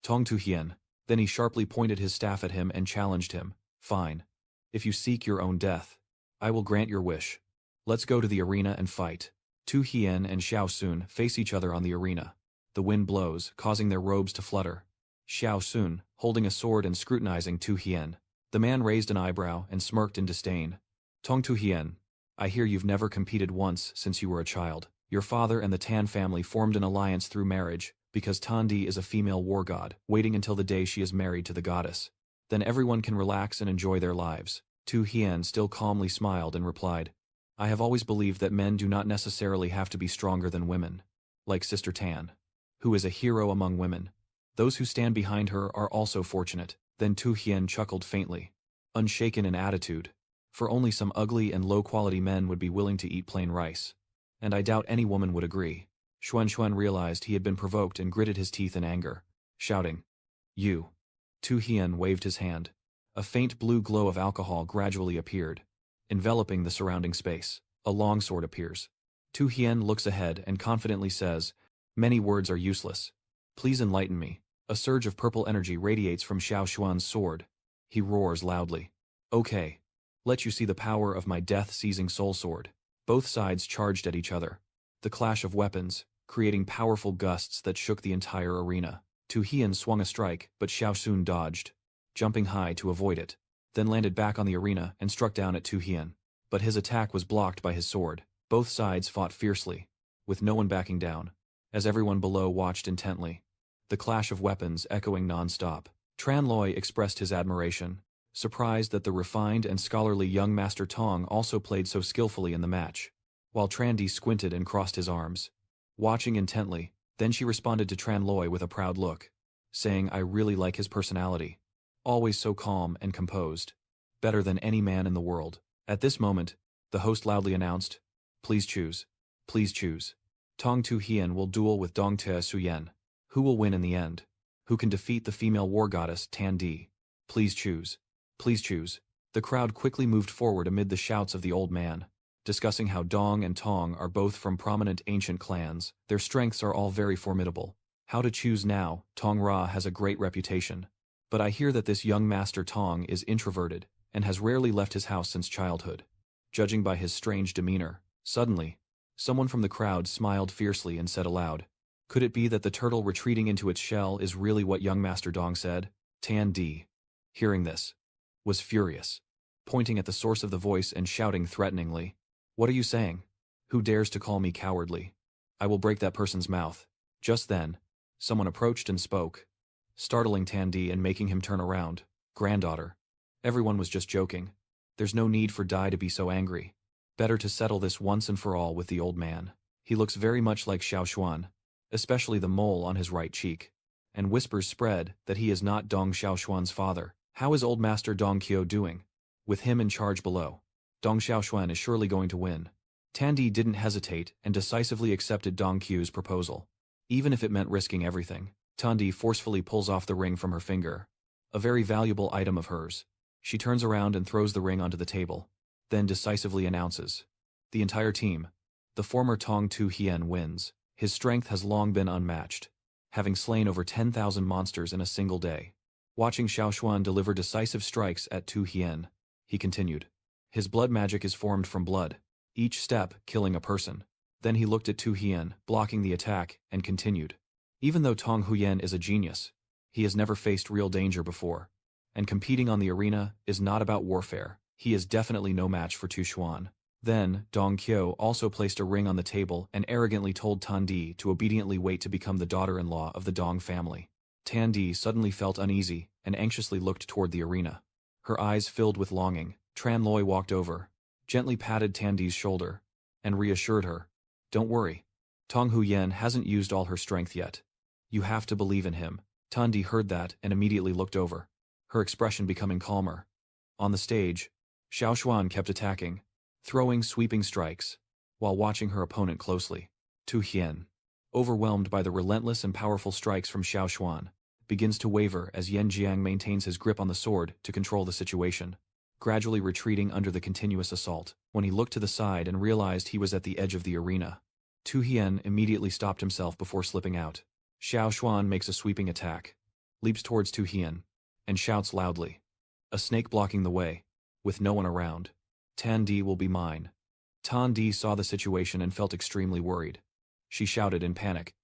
Tong Tu Hien. Then he sharply pointed his staff at him and challenged him. Fine. If you seek your own death, I will grant your wish. Let's go to the arena and fight. Tu Hien and Xiaoxun face each other on the arena. The wind blows, causing their robes to flutter. Xiaoxun, holding a sword and scrutinizing Tu Hien. The man raised an eyebrow and smirked in disdain. Tong Tu Hien, I hear you've never competed once since you were a child. Your father and the Tan family formed an alliance through marriage, because Tandi is a female war god, waiting until the day she is married to the goddess. Then everyone can relax and enjoy their lives. Tu Hien still calmly smiled and replied, I have always believed that men do not necessarily have to be stronger than women. Like Sister Tan, who is a hero among women. Those who stand behind her are also fortunate. Then Tu Hien chuckled faintly, unshaken in attitude, for only some ugly and low-quality men would be willing to eat plain rice. And I doubt any woman would agree. Xuan realized he had been provoked and gritted his teeth in anger, shouting, You. Tu Hien waved his hand. A faint blue glow of alcohol gradually appeared, enveloping the surrounding space. A longsword appears. Tu Hien looks ahead and confidently says, Many words are useless. Please enlighten me. A surge of purple energy radiates from Xiao Xuan's sword. He roars loudly. Okay. Let you see the power of my death-seizing soul sword. Both sides charged at each other. The clash of weapons, creating powerful gusts that shook the entire arena. Tu Hien swung a strike, but Xiaoxun dodged, jumping high to avoid it, then landed back on the arena and struck down at Tu Hien. But his attack was blocked by his sword. Both sides fought fiercely, with no one backing down, as everyone below watched intently. The clash of weapons echoing non-stop. Tran Loi expressed his admiration, surprised that the refined and scholarly young Master Tong also played so skillfully in the match, while Trandy squinted and crossed his arms, watching intently. Then she responded to Tran Loi with a proud look, saying, I really like his personality. Always so calm and composed. Better than any man in the world. At this moment, the host loudly announced, Please choose. Please choose. Tong Tu Hien will duel with Dong Te Suyen. Who will win in the end? Who can defeat the female war goddess Tan Di? Please choose. Please choose. The crowd quickly moved forward amid the shouts of the old man, discussing how Dong and Tong are both from prominent ancient clans. Their strengths are all very formidable. How to choose now? Tong Ra has a great reputation. But I hear that this young master Tong is introverted and has rarely left his house since childhood. Judging by his strange demeanor, suddenly, someone from the crowd smiled fiercely and said aloud, "Could it be that the turtle retreating into its shell is really what young Master Dong said?" Tan Di, hearing this, was furious, pointing at the source of the voice and shouting threateningly, "What are you saying? Who dares to call me cowardly? I will break that person's mouth." Just then, someone approached and spoke, startling Tan Di and making him turn around. "Granddaughter." Everyone was just joking. There's no need for Dai to be so angry. Better to settle this once and for all with the old man. He looks very much like Xiao Xuan, especially the mole on his right cheek. And whispers spread that he is not Dong Xiaoshuan's father. How is old master Dong Qiu doing? With him in charge below, Dong Xiaoshuan is surely going to win. Tan Di didn't hesitate and decisively accepted Dong Qiu's proposal. Even if it meant risking everything. Tan Di forcefully pulls off the ring from her finger. A very valuable item of hers. She turns around and throws the ring onto the table, then decisively announces, "The entire team, the former Tong Tu Hien wins. His strength has long been unmatched, having slain over 10,000 monsters in a single day." Watching Xiao Xuan deliver decisive strikes at Tu Hien, he continued, "His blood magic is formed from blood, each step killing a person." Then he looked at Tu Hien, blocking the attack, and continued, "Even though Tong Huyen is a genius, he has never faced real danger before. And competing on the arena is not about warfare. He is definitely no match for Tu Xuan." Then, Dong Qiu also placed a ring on the table and arrogantly told Tan Di to obediently wait to become the daughter-in-law of the Dong family. Tan Di suddenly felt uneasy and anxiously looked toward the arena. Her eyes filled with longing. Tran Loi walked over, gently patted Tan Di's shoulder, and reassured her, "Don't worry. Tong Huyen hasn't used all her strength yet. You have to believe in him." Tan Di heard that and immediately looked over, her expression becoming calmer. On the stage, Xiao Xuan kept attacking, throwing sweeping strikes, while watching her opponent closely. Tu Hien, overwhelmed by the relentless and powerful strikes from Xiao Xuan, begins to waver as Yen Jiang maintains his grip on the sword to control the situation, gradually retreating under the continuous assault. When he looked to the side and realized he was at the edge of the arena, Tu Hien immediately stopped himself before slipping out. Xiao Xuan makes a sweeping attack, leaps towards Tu Hien, and shouts loudly, "A snake blocking the way, with no one around. Tan Di will be mine." Tan Di saw the situation and felt extremely worried. She shouted in panic,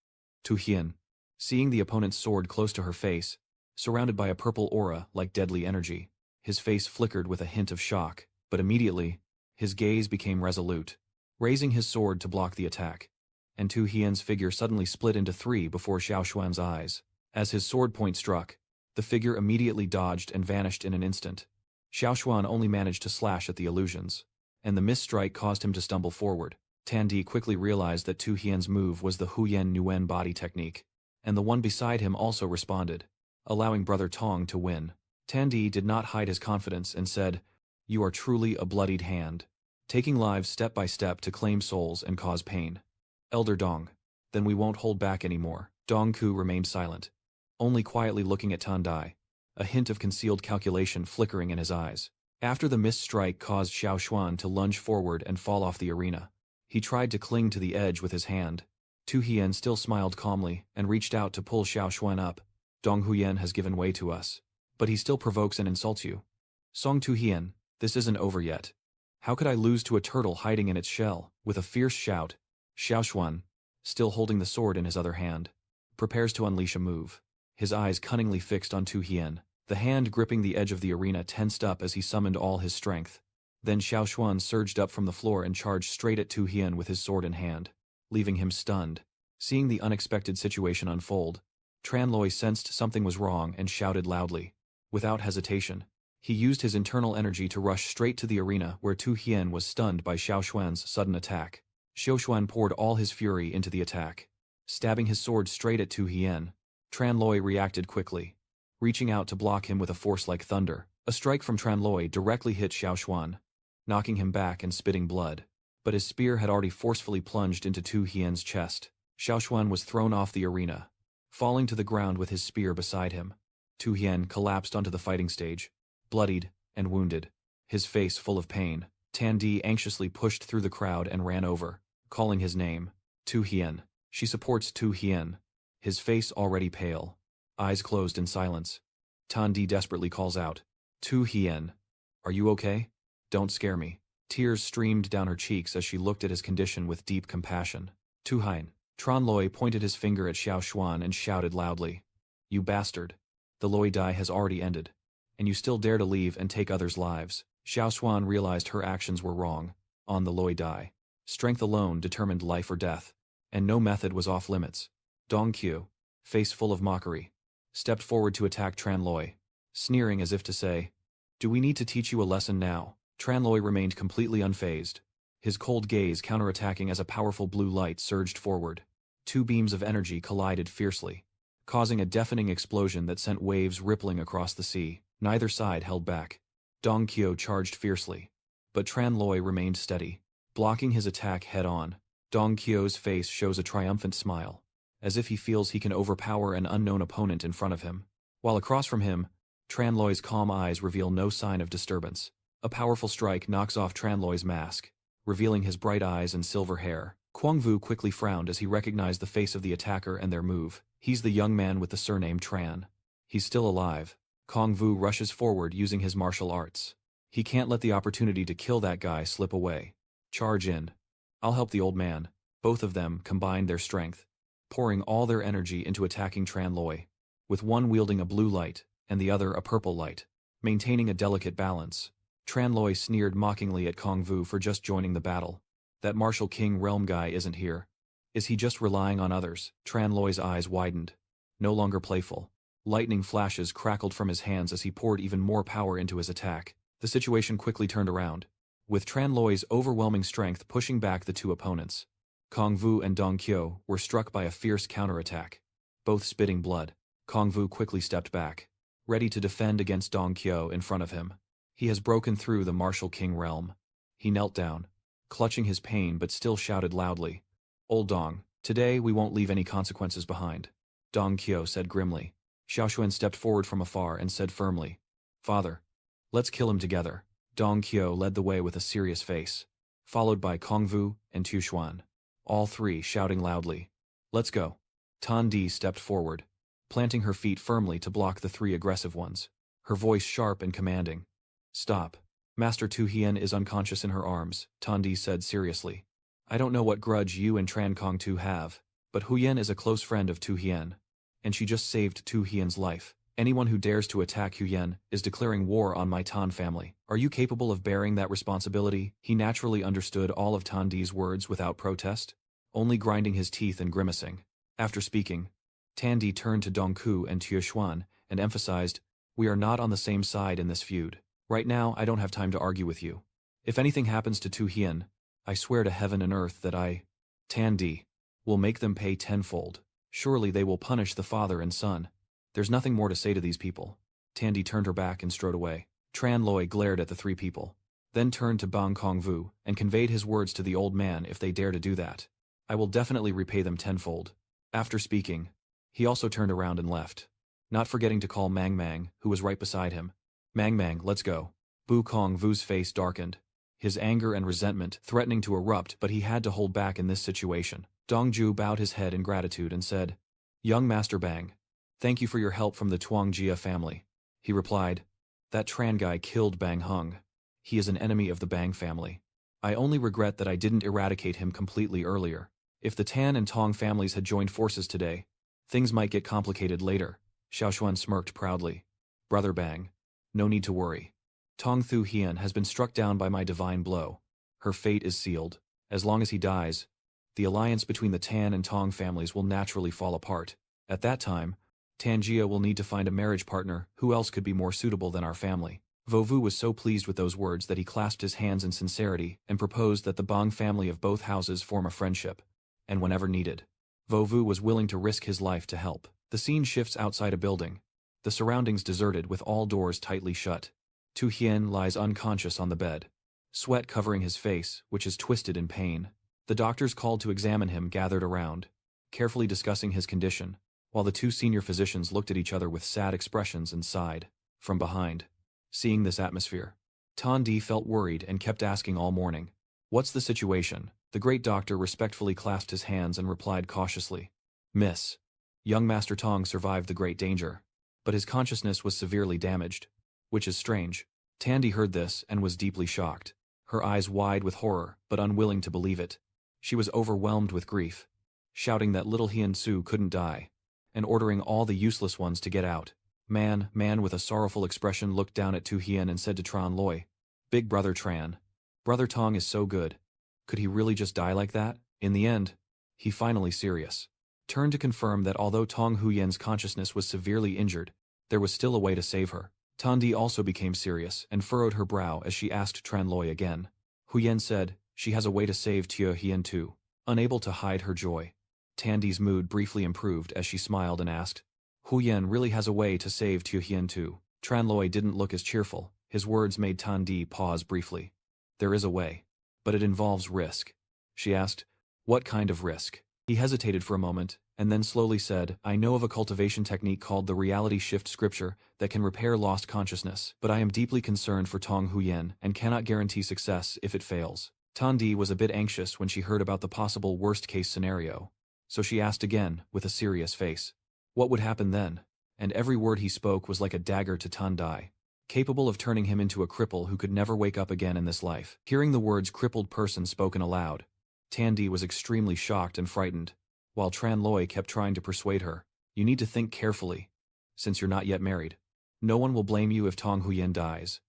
"Tu Hien." Seeing the opponent's sword close to her face, surrounded by a purple aura like deadly energy, his face flickered with a hint of shock, but immediately, his gaze became resolute, raising his sword to block the attack. And Tu Hien's figure suddenly split into three before Xiao Xuan's eyes. As his sword point struck, the figure immediately dodged and vanished in an instant. Xiao Xuan only managed to slash at the illusions, and the missed strike caused him to stumble forward. Tan Di quickly realized that Tu Hien's move was the Huyen Nguyen body technique, and the one beside him also responded, allowing Brother Tong to win. Tan Di did not hide his confidence and said, "You are truly a bloodied hand, taking lives step by step to claim souls and cause pain. Elder Dong, then we won't hold back anymore." Dong Ku remained silent, only quietly looking at Tan Dai, a hint of concealed calculation flickering in his eyes. After the missed strike caused Xiao Xuan to lunge forward and fall off the arena, he tried to cling to the edge with his hand. Tu Hien still smiled calmly and reached out to pull Xiao Xuan up. "Dong Huyen has given way to us, but he still provokes and insults you. Song Tu Hien, this isn't over yet. How could I lose to a turtle hiding in its shell?" With a fierce shout, Xiao Xuan, still holding the sword in his other hand, prepares to unleash a move, his eyes cunningly fixed on Tu Hien. The hand gripping the edge of the arena tensed up as he summoned all his strength. Then Xiao Xuan surged up from the floor and charged straight at Tu Hien with his sword in hand, leaving him stunned. Seeing the unexpected situation unfold, Tran Loi sensed something was wrong and shouted loudly. Without hesitation, he used his internal energy to rush straight to the arena where Tu Hien was stunned by Xiao Xuan's sudden attack. Xiao Xuan poured all his fury into the attack. Stabbing his sword straight at Tu Hien, Tran Loi reacted quickly, reaching out to block him with a force like thunder. A strike from Tran Loi directly hit Xiao Xuan, knocking him back and spitting blood. But his spear had already forcefully plunged into Tu Hien's chest. Xiao Xuan was thrown off the arena, falling to the ground with his spear beside him. Tu Hien collapsed onto the fighting stage, bloodied and wounded, his face full of pain. Tan Di anxiously pushed through the crowd and ran over, calling his name. Tu Hien. She supports Tu Hien, his face already pale, eyes closed in silence. Tan Di desperately calls out, Tu Hien, are you okay? Don't scare me. Tears streamed down her cheeks as she looked at his condition with deep compassion. Tu Hien. Tran Loi pointed his finger at Xiao Xuan and shouted loudly, You bastard. The Loi Dai has already ended, and you still dare to leave and take others' lives. Xiao Xuan realized her actions were wrong. On the Loi Dai, strength alone determined life or death, and no method was off limits. Dong Qiu, face full of mockery, stepped forward to attack Tran Loi, sneering as if to say, Do we need to teach you a lesson now? Tran Loi remained completely unfazed, his cold gaze counterattacking as a powerful blue light surged forward. Two beams of energy collided fiercely, causing a deafening explosion that sent waves rippling across the sea. Neither side held back. Dong Qiu charged fiercely, but Tran Loi remained steady, blocking his attack head-on. Dong Qiu's face shows a triumphant smile, as if he feels he can overpower an unknown opponent in front of him. While across from him, Tran Loi's calm eyes reveal no sign of disturbance. A powerful strike knocks off Tran Loi's mask, revealing his bright eyes and silver hair. Kuang Vu quickly frowned as he recognized the face of the attacker and their move. He's the young man with the surname Tran. He's still alive. Kuang Vu rushes forward using his martial arts. He can't let the opportunity to kill that guy slip away. Charge in. I'll help the old man. Both of them combined their strength, pouring all their energy into attacking Tran Loi, with one wielding a blue light and the other a purple light, maintaining a delicate balance. Tran Loi sneered mockingly at Kuang Vu for just joining the battle. That Martial King Realm guy isn't here. Is he just relying on others? Tran Loi's eyes widened, no longer playful. Lightning flashes crackled from his hands as he poured even more power into his attack. The situation quickly turned around, with Tran Loi's overwhelming strength pushing back the two opponents. Kuang Vu and Dong Qiu were struck by a fierce counterattack, both spitting blood. Kuang Vu quickly stepped back, ready to defend against Dong Qiu in front of him. He has broken through the Martial King realm. He knelt down, clutching his pain but still shouted loudly, Old Dong, today we won't leave any consequences behind. Dong Qiu said grimly. Xiao Xuan stepped forward from afar and said firmly, Father, let's kill him together. Dong Qiu led the way with a serious face, followed by Kuang Vu and Tu Xuan, all three shouting loudly, Let's go. Tan Di stepped forward, planting her feet firmly to block the three aggressive ones, her voice sharp and commanding. Stop. Master Tu Hien is unconscious in her arms, Tan Di said seriously. I don't know what grudge you and Tran Kong Tu have, but Huyen is a close friend of Tu Hien, and she just saved Tu Hien's life. Anyone who dares to attack Huyen is declaring war on my Tan family. Are you capable of bearing that responsibility? He naturally understood all of Tan Di's words without protest, only grinding his teeth and grimacing. After speaking, Tan Di turned to Dong Ku and Tu Xuan and emphasized, We are not on the same side in this feud. Right now, I don't have time to argue with you. If anything happens to Tu Hien, I swear to heaven and earth that Tan Di, will make them pay tenfold. Surely they will punish the father and son. There's nothing more to say to these people. Tan Di turned her back and strode away. Tran Loi glared at the three people, then turned to Bang Kong Vu and conveyed his words to the old man. If they dare to do that, I will definitely repay them tenfold. After speaking, he also turned around and left, not forgetting to call Mang Mang, who was right beside him. Mang Mang, let's go. Bu Kong Vu's face darkened, his anger and resentment threatening to erupt, but he had to hold back in this situation. Dong Ju bowed his head in gratitude and said, Young Master Bang, thank you for your help from the Tuang Jia family. He replied, That Tran guy killed Bang Hung. He is an enemy of the Bang family. I only regret that I didn't eradicate him completely earlier. If the Tan and Tong families had joined forces today, things might get complicated later. Xiao Xuan smirked proudly. Brother Bang, no need to worry. Tong Thu Hien has been struck down by my divine blow. Her fate is sealed. As long as he dies, the alliance between the Tan and Tong families will naturally fall apart. At that time, Tangia will need to find a marriage partner. Who else could be more suitable than our family? Vovu was so pleased with those words that he clasped his hands in sincerity and proposed that the Bang family of both houses form a friendship, and whenever needed, Vovu was willing to risk his life to help. The scene shifts outside a building, the surroundings deserted with all doors tightly shut. Tu Hien lies unconscious on the bed, sweat covering his face, which is twisted in pain. The doctors called to examine him gathered around, carefully discussing his condition, while the two senior physicians looked at each other with sad expressions and sighed. From behind, seeing this atmosphere, Tan felt worried and kept asking all morning, "What's the situation?" The great doctor respectfully clasped his hands and replied cautiously, "Miss, young Master Tong survived the great danger, but his consciousness was severely damaged, which is strange." Tandy heard this and was deeply shocked, her eyes wide with horror but unwilling to believe it. She was overwhelmed with grief, shouting that little Hien Su couldn't die, and ordering all the useless ones to get out. Man with a sorrowful expression looked down at Tu Hien and said to Tran Loi, "Big brother Tran, brother Tong is so good. Could he really just die like that?" In the end, he finally serious turned to confirm that although Tong Huyen's consciousness was severely injured, there was still a way to save her. Tandi also became serious and furrowed her brow as she asked Tran Loi again. Huyen said, "She has a way to save Tio Hien too." Unable to hide her joy, Tandi's mood briefly improved as she smiled and asked, "Huyen really has a way to save Tio Hien too?" Tran Loi didn't look as cheerful. His words made Tandi pause briefly. "There is a way, but it involves risk." She asked, "What kind of risk?" He hesitated for a moment, and then slowly said, "I know of a cultivation technique called the reality shift scripture that can repair lost consciousness, but I am deeply concerned for Tong Huyen and cannot guarantee success if it fails." Tandi was a bit anxious when she heard about the possible worst-case scenario, so she asked again, with a serious face, "What would happen then?" And every word he spoke was like a dagger to Tandai, capable of turning him into a cripple who could never wake up again in this life. Hearing the words crippled person spoken aloud, Tandi was extremely shocked and frightened, while Tran Loi kept trying to persuade her, "You need to think carefully, since you're not yet married. No one will blame you if Tong Huyen dies.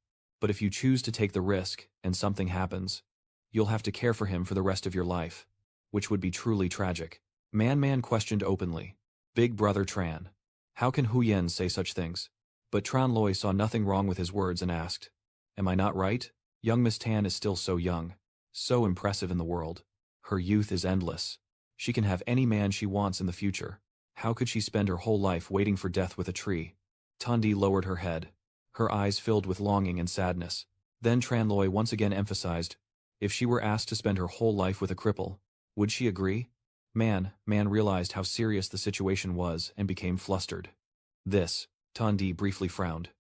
But if you choose to take the risk and something happens, you'll have to care for him for the rest of your life, which would be truly tragic." Man questioned openly, "Big brother Tran, how can Huyen say such things?" But Tran Loi saw nothing wrong with his words and asked, "Am I not right? Young Miss Tan is still so young, so impressive in the world. Her youth is endless. She can have any man she wants in the future. How could she spend her whole life waiting for death with a tree?" Tandi lowered her head, her eyes filled with longing and sadness. Then Tran Loi once again emphasized, "If she were asked to spend her whole life with a cripple, would she agree?" Man realized how serious the situation was and became flustered. This, Tandi briefly frowned,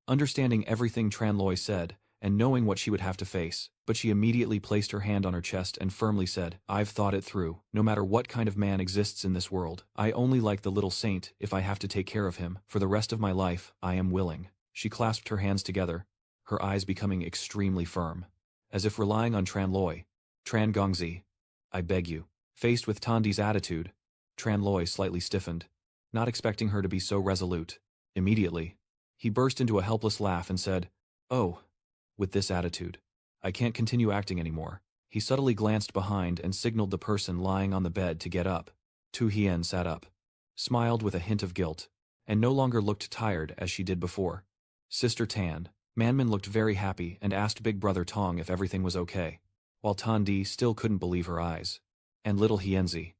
understanding everything Tran Loi said and knowing what she would have to face, but she immediately placed her hand on her chest and firmly said, "I've thought it through. No matter what kind of man exists in this world, I only like the little saint if I have to take care of him. For the rest of my life, I am willing." She clasped her hands together, her eyes becoming extremely firm, as if relying on Tran Loi. "Tran Gongzi, I beg you." Faced with Tandi's attitude, Tran Loi slightly stiffened, not expecting her to be so resolute. Immediately, he burst into a helpless laugh and said, "Oh, with this attitude, I can't continue acting anymore." He subtly glanced behind and signaled the person lying on the bed to get up. Tu Hien sat up, smiled with a hint of guilt, and no longer looked tired as she did before. "Sister Tan." Manmin looked very happy and asked Big Brother Tong if everything was okay, while Tandi still couldn't believe her eyes. "And little Hienzi.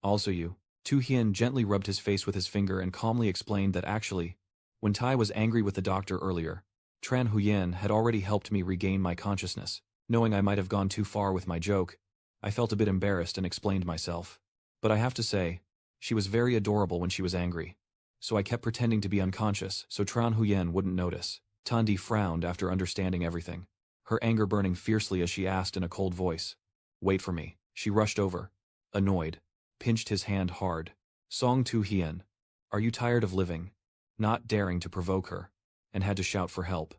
Also you." Tu Hien gently rubbed his face with his finger and calmly explained that actually, when Tai was angry with the doctor earlier, Tran Huyen had already helped me regain my consciousness. Knowing I might have gone too far with my joke, I felt a bit embarrassed and explained myself. But I have to say, she was very adorable when she was angry, so I kept pretending to be unconscious so Tran Huyen wouldn't notice. Tandi frowned after understanding everything, her anger burning fiercely as she asked in a cold voice, "Wait for me." She rushed over, annoyed, pinched his hand hard. "Song Tu Hien, are you tired of living?" Not daring to provoke her, and had to shout for help.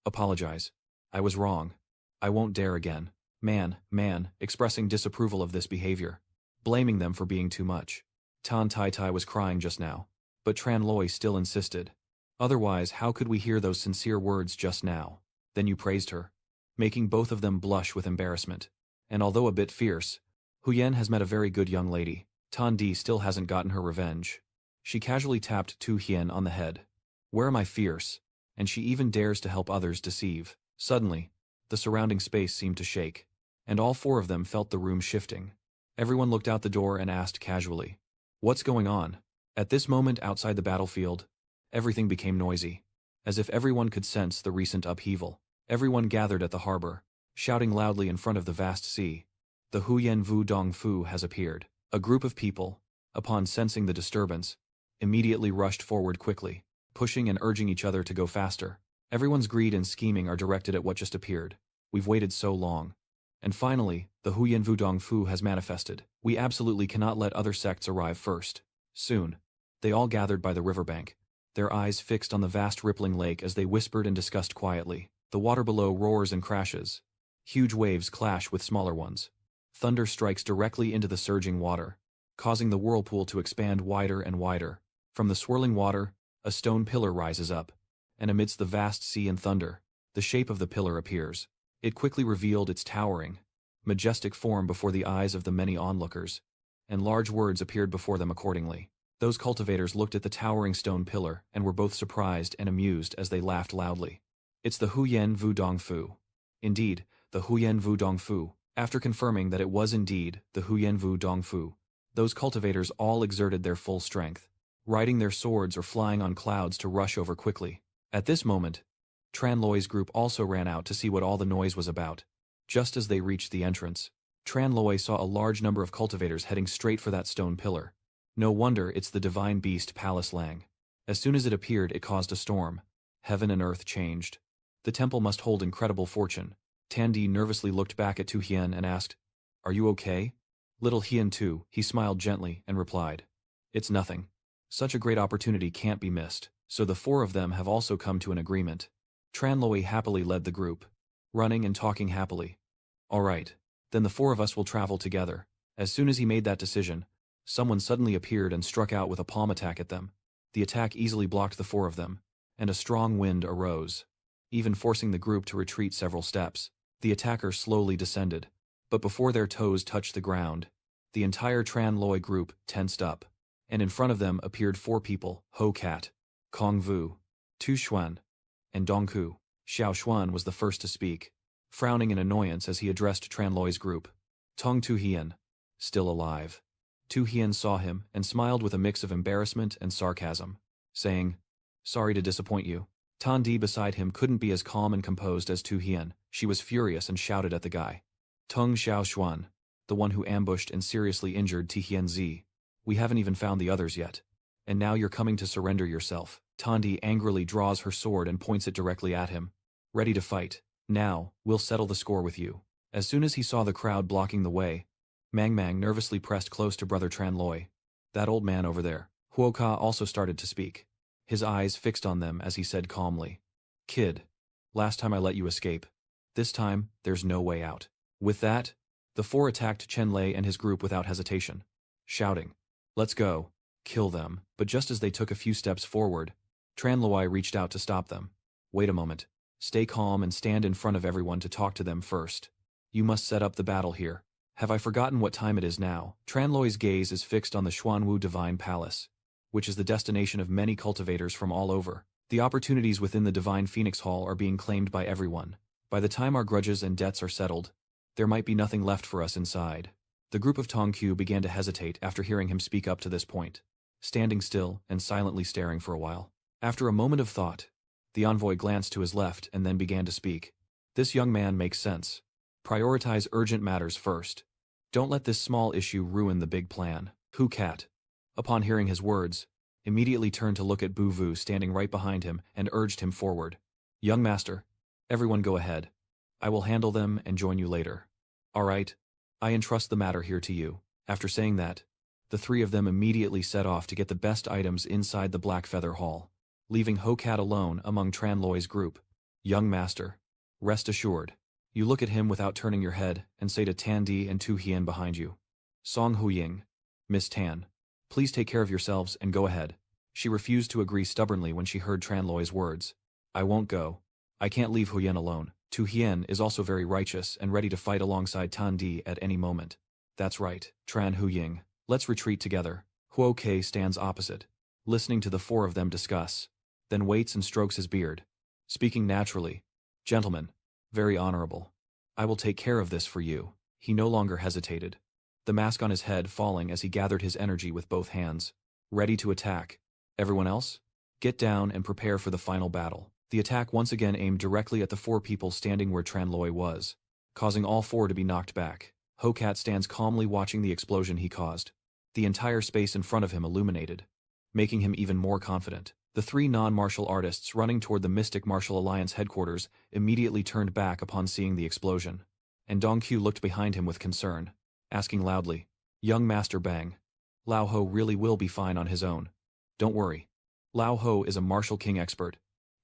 "Apologize. I was wrong. I won't dare again." Man, expressing disapproval of this behavior, blaming them for being too much. Tan Tai Tai was crying just now, but Tran Loi still insisted. "Otherwise, how could we hear those sincere words just now?" Then you praised her, making both of them blush with embarrassment. And although a bit fierce, Huyen has met a very good young lady. Tan Di still hasn't gotten her revenge. She casually tapped Tu Hien on the head. "Where am I fierce? And she even dares to help others deceive." Suddenly, the surrounding space seemed to shake, and all four of them felt the room shifting. Everyone looked out the door and asked casually, "What's going on?" At this moment outside the battlefield, everything became noisy, as if everyone could sense the recent upheaval. Everyone gathered at the harbor, shouting loudly in front of the vast sea, "The Huyen Vu Dong Fu has appeared." A group of people, upon sensing the disturbance, immediately rushed forward quickly, pushing and urging each other to go faster. Everyone's greed and scheming are directed at what just appeared. We've waited so long. And finally, the Huyan Wudong Fu has manifested. We absolutely cannot let other sects arrive first. Soon. They all gathered by the riverbank, their eyes fixed on the vast rippling lake as they whispered and discussed quietly. The water below roars and crashes. Huge waves clash with smaller ones. Thunder strikes directly into the surging water, causing the whirlpool to expand wider and wider. From the swirling water, a stone pillar rises up, and amidst the vast sea and thunder, the shape of the pillar appears. It quickly revealed its towering, majestic form before the eyes of the many onlookers, and large words appeared before them accordingly. Those cultivators looked at the towering stone pillar and were both surprised and amused as they laughed loudly. It's the Huyan Wudong Fu. Indeed, the Huyan Wudong Fu. After confirming that it was indeed the Huyan Wudong Fu, those cultivators all exerted their full strength, riding their swords or flying on clouds to rush over quickly. At this moment, Tran Loi's group also ran out to see what all the noise was about. Just as they reached the entrance, Tran Loi saw a large number of cultivators heading straight for that stone pillar. No wonder it's the divine beast Palace Lang. As soon as it appeared, it caused a storm. Heaven and earth changed. The temple must hold incredible fortune. Tandi nervously looked back at Tu Hien and asked, "Are you okay?" Little Hien too, he smiled gently and replied, "It's nothing. Such a great opportunity can't be missed." So the four of them have also come to an agreement. Tran Loi happily led the group, running and talking happily. "All right, then the four of us will travel together." As soon as he made that decision, someone suddenly appeared and struck out with a palm attack at them. The attack easily blocked the four of them, and a strong wind arose, even forcing the group to retreat several steps. The attacker slowly descended, but before their toes touched the ground, the entire Tran Loi group tensed up, and in front of them appeared four people: Ho Cat, Kong Vu, Tu Xuan, and Dong Ku. Xiao Xuan was the first to speak, frowning in annoyance as he addressed Tran Loi's group. Tong Tu Hien, still alive. Tu Hien saw him and smiled with a mix of embarrassment and sarcasm, saying, "Sorry to disappoint you." Tan Di beside him couldn't be as calm and composed as Tu Hien. She was furious and shouted at the guy. "Tung Xiao Xuan, the one who ambushed and seriously injured Ti Hien Zi. We haven't even found the others yet. And now you're coming to surrender yourself." Tan Di angrily draws her sword and points it directly at him. "Ready to fight. Now, we'll settle the score with you." As soon as he saw the crowd blocking the way, Mang Mang nervously pressed close to Brother Tran Loi. "That old man over there." Huo Ka also started to speak, his eyes fixed on them as he said calmly, "Kid, last time I let you escape. This time, there's no way out." With that, the four attacked Chen Lei and his group without hesitation, shouting, "Let's go, kill them." But just as they took a few steps forward, Tran Loi reached out to stop them. "Wait a moment. Stay calm and stand in front of everyone to talk to them first. You must set up the battle here. Have I forgotten what time it is now?" Tran Loi's gaze is fixed on the Xuanwu Divine Palace, which is the destination of many cultivators from all over. The opportunities within the Divine Phoenix Hall are being claimed by everyone. By the time our grudges and debts are settled, there might be nothing left for us inside. The group of Tongqiu began to hesitate after hearing him speak up to this point, standing still and silently staring for a while. After a moment of thought, the envoy glanced to his left and then began to speak. "This young man makes sense. Prioritize urgent matters first. Don't let this small issue ruin the big plan." Hu Cat, upon hearing his words, immediately turned to look at Bu Vu standing right behind him and urged him forward. "Young master, everyone go ahead. I will handle them and join you later." "All right, I entrust the matter here to you." After saying that, the three of them immediately set off to get the best items inside the Black Feather Hall, leaving Ho Cat alone among Tran Loi's group. "Young master, rest assured. You look at him without turning your head and say to Tan Di and Tu Hien behind you, 'Song Huying, Miss Tan, please take care of yourselves and go ahead.'" She refused to agree stubbornly when she heard Tran Loi's words. "I won't go. I can't leave Huyen alone." Tu Hien is also very righteous and ready to fight alongside Tan Di at any moment. "That's right, Tran Huying. Let's retreat together." Huo Ke stands opposite, listening to the four of them discuss, then waits and strokes his beard, speaking naturally. "Gentlemen, very honorable. I will take care of this for you." He no longer hesitated, the mask on his head falling as he gathered his energy with both hands, ready to attack. "Everyone else, get down and prepare for the final battle." The attack once again aimed directly at the four people standing where Tran Loi was, causing all four to be knocked back. Ho Cat stands calmly watching the explosion he caused, the entire space in front of him illuminated. making him even more confident. The three non-martial artists running toward the Mystic Martial Alliance headquarters immediately turned back upon seeing the explosion, and Dong Q looked behind him with concern, asking loudly, "Young Master Bang, Lao Ho really will be fine on his own. Don't worry. Lao Ho is a martial king expert.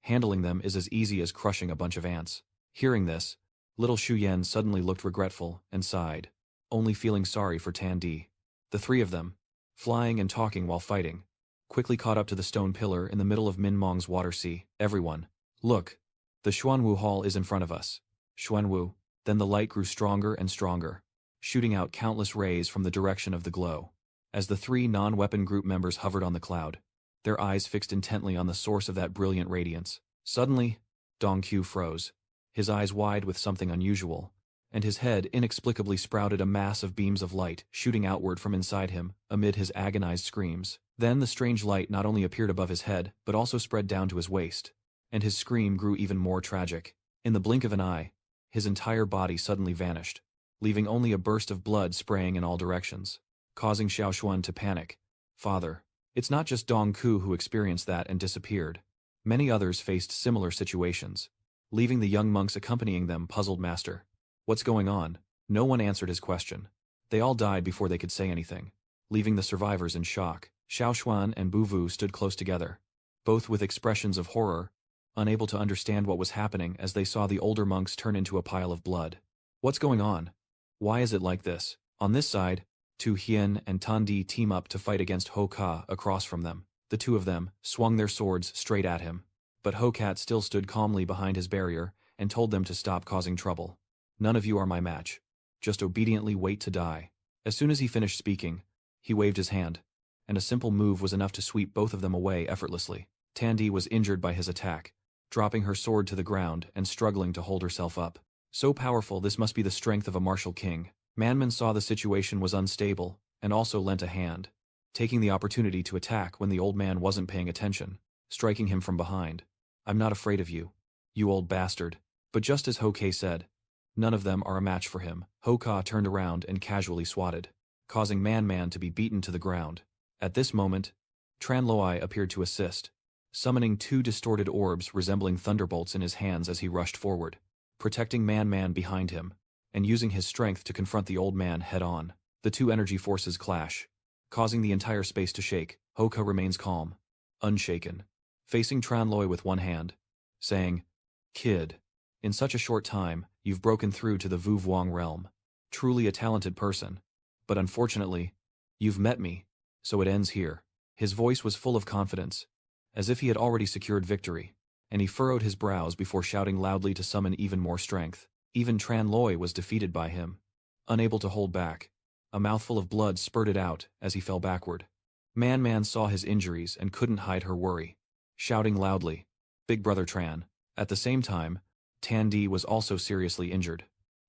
Handling them is as easy as crushing a bunch of ants." Hearing this, little Shu Yen suddenly looked regretful and sighed, only feeling sorry for Tan Di. The three of them, flying and talking while fighting, quickly caught up to the stone pillar in the middle of Min Mong's water sea. "Everyone, look, the Xuanwu Hall is in front of us." Xuanwu. Then the light grew stronger and stronger, shooting out countless rays from the direction of the glow. As the three non-weapon group members hovered on the cloud, their eyes fixed intently on the source of that brilliant radiance. Suddenly, Dong Q froze, his eyes wide with something unusual, and his head inexplicably sprouted a mass of beams of light shooting outward from inside him amid his agonized screams. Then the strange light not only appeared above his head but also spread down to his waist, and his scream grew even more tragic. In the blink of an eye, his entire body suddenly vanished, leaving only a burst of blood spraying in all directions, causing Xiao Xuan to panic. "Father." It's not just Dong Ku who experienced that and disappeared. Many others faced similar situations, leaving the young monks accompanying them puzzled. "Master, what's going on?" No one answered his question. They all died before they could say anything, leaving the survivors in shock. Xiao Xuan and Bu Vu stood close together, both with expressions of horror, unable to understand what was happening as they saw the older monks turn into a pile of blood. "What's going on? Why is it like this?" On this side, Tu Hien and Tan Di team up to fight against Ho Ka across from them. The two of them swung their swords straight at him, but Ho Kat still stood calmly behind his barrier and told them to stop causing trouble. "None of you are my match. Just obediently wait to die." As soon as he finished speaking, he waved his hand, and a simple move was enough to sweep both of them away effortlessly. Tan Di was injured by his attack, dropping her sword to the ground and struggling to hold herself up. So powerful, this must be the strength of a martial king. Manman saw the situation was unstable and also lent a hand, taking the opportunity to attack when the old man wasn't paying attention, striking him from behind. "I'm not afraid of you, you old bastard." But just as Ho Kei said, none of them are a match for him. Ho Ka turned around and casually swatted, causing Man to be beaten to the ground. At this moment, Tran Loi appeared to assist, summoning two distorted orbs resembling thunderbolts in his hands as he rushed forward, protecting Man behind him, and using his strength to confront the old man head-on. The two energy forces clash, causing the entire space to shake. Ho Ka remains calm, unshaken, facing Tran Loi with one hand, saying, "Kid, in such a short time, you've broken through to the Vu Vuong realm. Truly a talented person. But unfortunately, you've met me, so it ends here." His voice was full of confidence, as if he had already secured victory, and he furrowed his brows before shouting loudly to summon even more strength. Even Tran Loi was defeated by him. Unable to hold back, a mouthful of blood spurted out as he fell backward. Man saw his injuries and couldn't hide her worry, shouting loudly, "Big Brother Tran." At the same time, Tan Di was also seriously injured,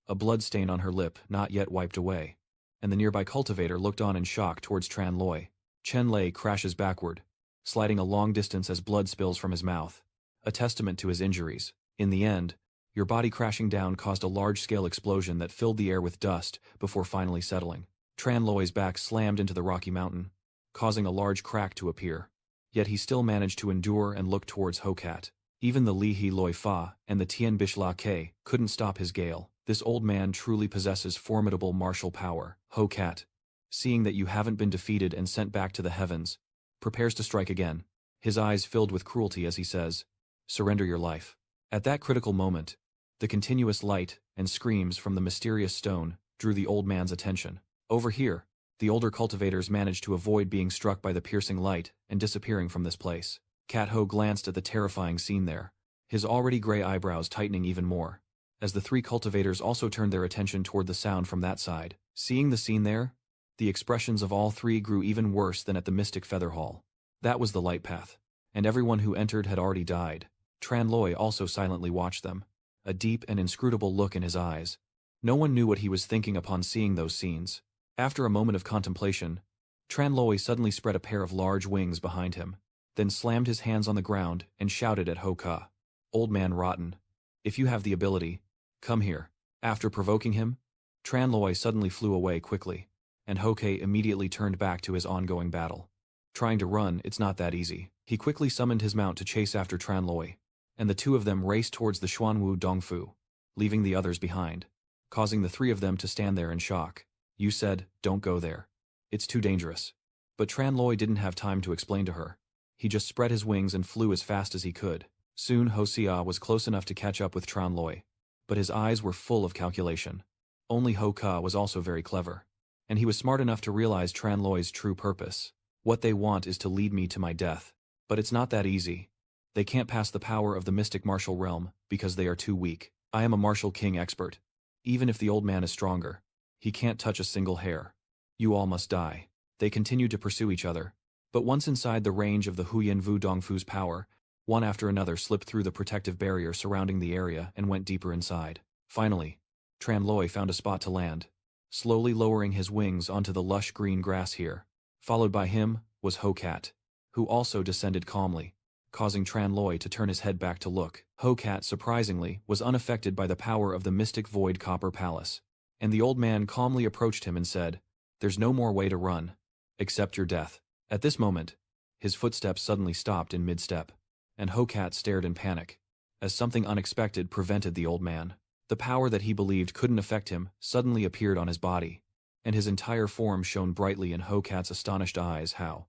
a blood stain on her lip not yet wiped away, and the nearby cultivator looked on in shock towards Tran Loi. Chen Lei crashes backward, sliding a long distance as blood spills from his mouth, a testament to his injuries. In the end, your body crashing down caused a large-scale explosion that filled the air with dust before finally settling. Tran Loi's back slammed into the rocky mountain, causing a large crack to appear. Yet he still managed to endure and look towards Ho Kat. Even the Li He Loi Fa and the Tian Bishla Ke couldn't stop his gale. This old man truly possesses formidable martial power. Ho Kat, seeing that you haven't been defeated and sent back to the heavens, prepares to strike again, his eyes filled with cruelty as he says, "Surrender your life." At that critical moment, the continuous light and screams from the mysterious stone drew the old man's attention. Over here, the older cultivators managed to avoid being struck by the piercing light and disappearing from this place. Cat Ho glanced at the terrifying scene there, his already gray eyebrows tightening even more, as the three cultivators also turned their attention toward the sound from that side. Seeing the scene there, the expressions of all three grew even worse than at the Mystic Feather Hall. That was the light path, and everyone who entered had already died. Tran Loi also silently watched them, a deep and inscrutable look in his eyes. No one knew what he was thinking upon seeing those scenes. After a moment of contemplation, Tran Loi suddenly spread a pair of large wings behind him, then slammed his hands on the ground and shouted at Ho Ka, "Old man rotten, if you have the ability, come here." After provoking him, Tran Loi suddenly flew away quickly, and Ho Kei immediately turned back to his ongoing battle. Trying to run, it's not that easy. He quickly summoned his mount to chase after Tranloi, and the two of them raced towards the Xuanwu Dongfu, leaving the others behind, causing the three of them to stand there in shock. You said, don't go there. It's too dangerous. But Tranloi didn't have time to explain to her. He just spread his wings and flew as fast as he could. Soon Hosea was close enough to catch up with Tranloi, but his eyes were full of calculation. Only Ho-Ka was also very clever, and he was smart enough to realize Tranloi's true purpose. What they want is to lead me to my death. But it's not that easy. They can't pass the power of the mystic martial realm, because they are too weak. I am a martial king expert. Even if the old man is stronger, he can't touch a single hair. You all must die. They continued to pursue each other, but once inside the range of the Huyan Vu Dongfu's power, one after another slipped through the protective barrier surrounding the area and went deeper inside. Finally, Tranloi found a spot to land, slowly lowering his wings onto the lush green grass here. Followed by him was Ho-Cat, who also descended calmly, causing Tranloi to turn his head back to look. Ho-Cat, surprisingly, was unaffected by the power of the mystic void copper palace, and the old man calmly approached him and said, "There's no more way to run. Accept your death." At this moment, his footsteps suddenly stopped in mid-step, and Ho-Cat stared in panic, as something unexpected prevented the old man. The power that he believed couldn't affect him suddenly appeared on his body, and his entire form shone brightly in Ho-Cat's astonished eyes. How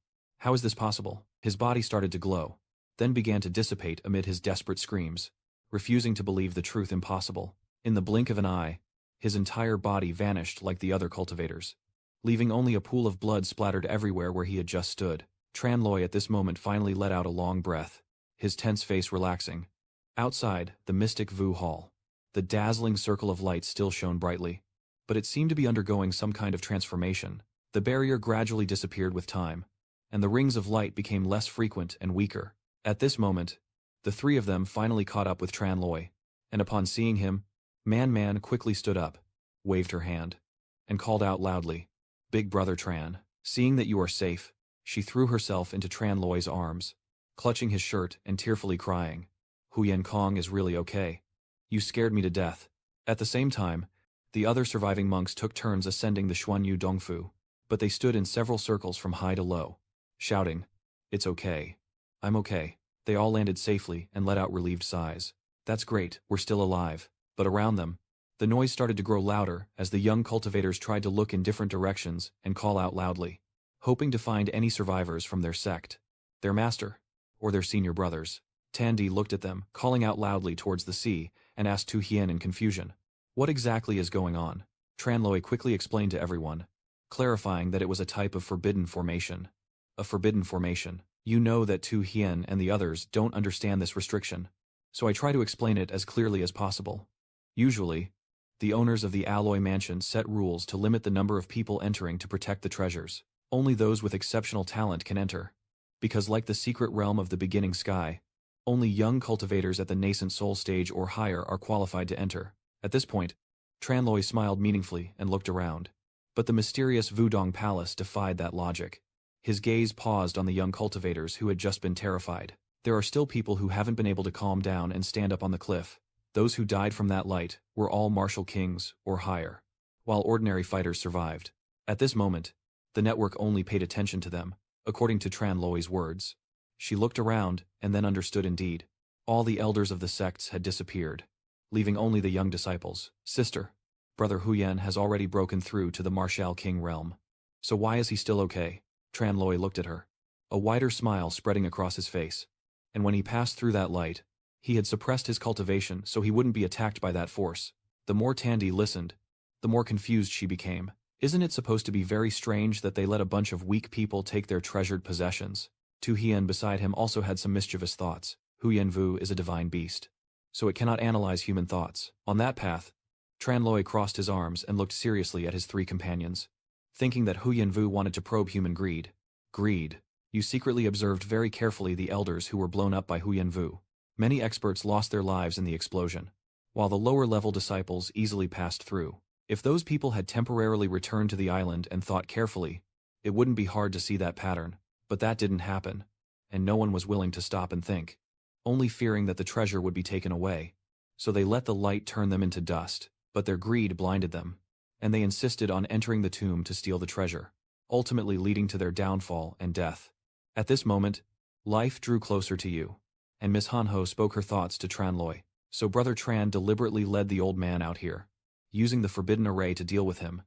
is this possible? His body started to glow, then began to dissipate amid his desperate screams, refusing to believe the truth impossible. In the blink of an eye, his entire body vanished like the other cultivators, leaving only a pool of blood splattered everywhere where he had just stood. Tranloi at this moment finally let out a long breath, his tense face relaxing. Outside, the mystic Vu Hall, the dazzling circle of light still shone brightly, but it seemed to be undergoing some kind of transformation. The barrier gradually disappeared with time, and the rings of light became less frequent and weaker. At this moment, the three of them finally caught up with Tranloi, and upon seeing him, Man quickly stood up, waved her hand, and called out loudly, "Big brother Tran." Seeing that you are safe, she threw herself into Tranloi's arms, clutching his shirt and tearfully crying, "Huyan Kong is really okay. You scared me to death." At the same time, the other surviving monks took turns ascending the Xuanyu Dongfu, but they stood in several circles from high to low, shouting, "It's okay. I'm okay." They all landed safely and let out relieved sighs. "That's great, we're still alive." But around them, the noise started to grow louder as the young cultivators tried to look in different directions and call out loudly, hoping to find any survivors from their sect, their master, or their senior brothers. Tandy looked at them, calling out loudly towards the sea, and asked Tu Hien in confusion, "What exactly is going on?" Tranloi quickly explained to everyone, clarifying that it was a type of forbidden formation. A forbidden formation. You know that Tu Hien and the others don't understand this restriction, so I try to explain it as clearly as possible. Usually, the owners of the Alloy Mansion set rules to limit the number of people entering to protect the treasures. Only those with exceptional talent can enter, because like the secret realm of the beginning sky, only young cultivators at the nascent soul stage or higher are qualified to enter. At this point, Tranloi smiled meaningfully and looked around, but the mysterious Wudong Palace defied that logic. His gaze paused on the young cultivators who had just been terrified. There are still people who haven't been able to calm down and stand up on the cliff. Those who died from that light were all martial kings or higher, while ordinary fighters survived. At this moment, the network only paid attention to them, according to Tranloi's words. She looked around and then understood indeed. All the elders of the sects had disappeared, leaving only the young disciples. "Sister, Brother Huyan has already broken through to the Martial King realm. So why is he still okay?" Tranloi looked at her, a wider smile spreading across his face. And when he passed through that light, he had suppressed his cultivation so he wouldn't be attacked by that force. The more Tandy listened, the more confused she became. Isn't it supposed to be very strange that they let a bunch of weak people take their treasured possessions? Tu Hien beside him also had some mischievous thoughts. Huyan Vu is a divine beast, so it cannot analyze human thoughts. On that path, Tranloi crossed his arms and looked seriously at his three companions, thinking that Huyan Vu wanted to probe human greed. Greed. You secretly observed very carefully the elders who were blown up by Huyan Vu. Many experts lost their lives in the explosion, while the lower-level disciples easily passed through. If those people had temporarily returned to the island and thought carefully, it wouldn't be hard to see that pattern. But that didn't happen, and no one was willing to stop and think, only fearing that the treasure would be taken away. So they let the light turn them into dust, but their greed blinded them, and they insisted on entering the tomb to steal the treasure, ultimately leading to their downfall and death. At this moment, life drew closer to you, and Miss Hanho spoke her thoughts to Tran Loi. So Brother Tran deliberately led the old man out here, using the forbidden array to deal with him.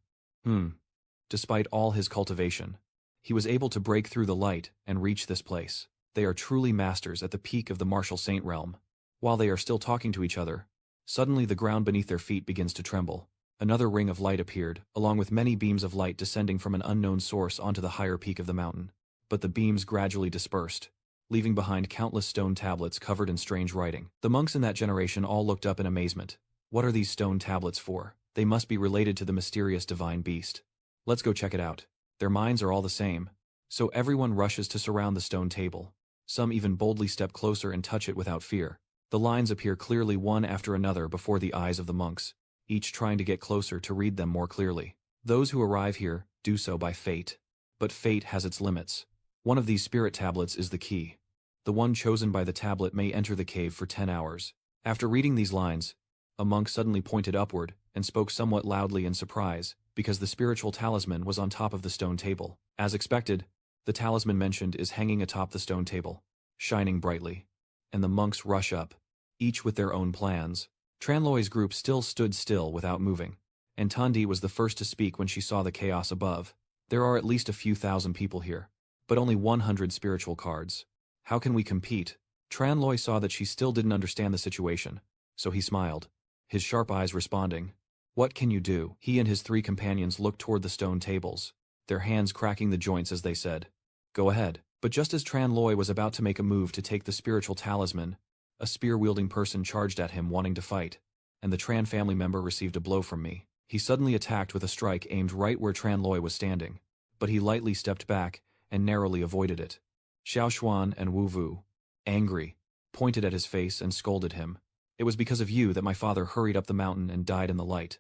Despite all his cultivation, he was able to break through the light and reach this place. They are truly masters at the peak of the martial saint realm. While they are still talking to each other, suddenly the ground beneath their feet begins to tremble. Another ring of light appeared, along with many beams of light descending from an unknown source onto the higher peak of the mountain. But the beams gradually dispersed, leaving behind countless stone tablets covered in strange writing. The monks in that generation all looked up in amazement. What are these stone tablets for? They must be related to the mysterious divine beast. Let's go check it out. Their minds are all the same. So everyone rushes to surround the stone table. Some even boldly step closer and touch it without fear. The lines appear clearly one after another before the eyes of the monks, each trying to get closer to read them more clearly. Those who arrive here do so by fate. But fate has its limits. One of these spirit tablets is the key. The one chosen by the tablet may enter the cave for 10 hours. After reading these lines, a monk suddenly pointed upward and spoke somewhat loudly in surprise, because the spiritual talisman was on top of the stone table. As expected, the talisman mentioned is hanging atop the stone table, shining brightly. And the monks rush up, each with their own plans. Tran Loi's group still stood still without moving, and Tandi was the first to speak when she saw the chaos above. There are at least a few thousand people here, but only 100 spiritual cards. How can we compete? Tran Loi saw that she still didn't understand the situation, so he smiled, his sharp eyes responding. What can you do? He and his 3 companions looked toward the stone tables, their hands cracking the joints as they said, "Go ahead." But just as Tran Loi was about to make a move to take the spiritual talisman, a spear-wielding person charged at him wanting to fight, and the Tran family member received a blow from me. He suddenly attacked with a strike aimed right where Tran Loi was standing, but he lightly stepped back and narrowly avoided it. Xiao Xuan and Wu Vu, angry, pointed at his face and scolded him. "It was because of you that my father hurried up the mountain and died in the light.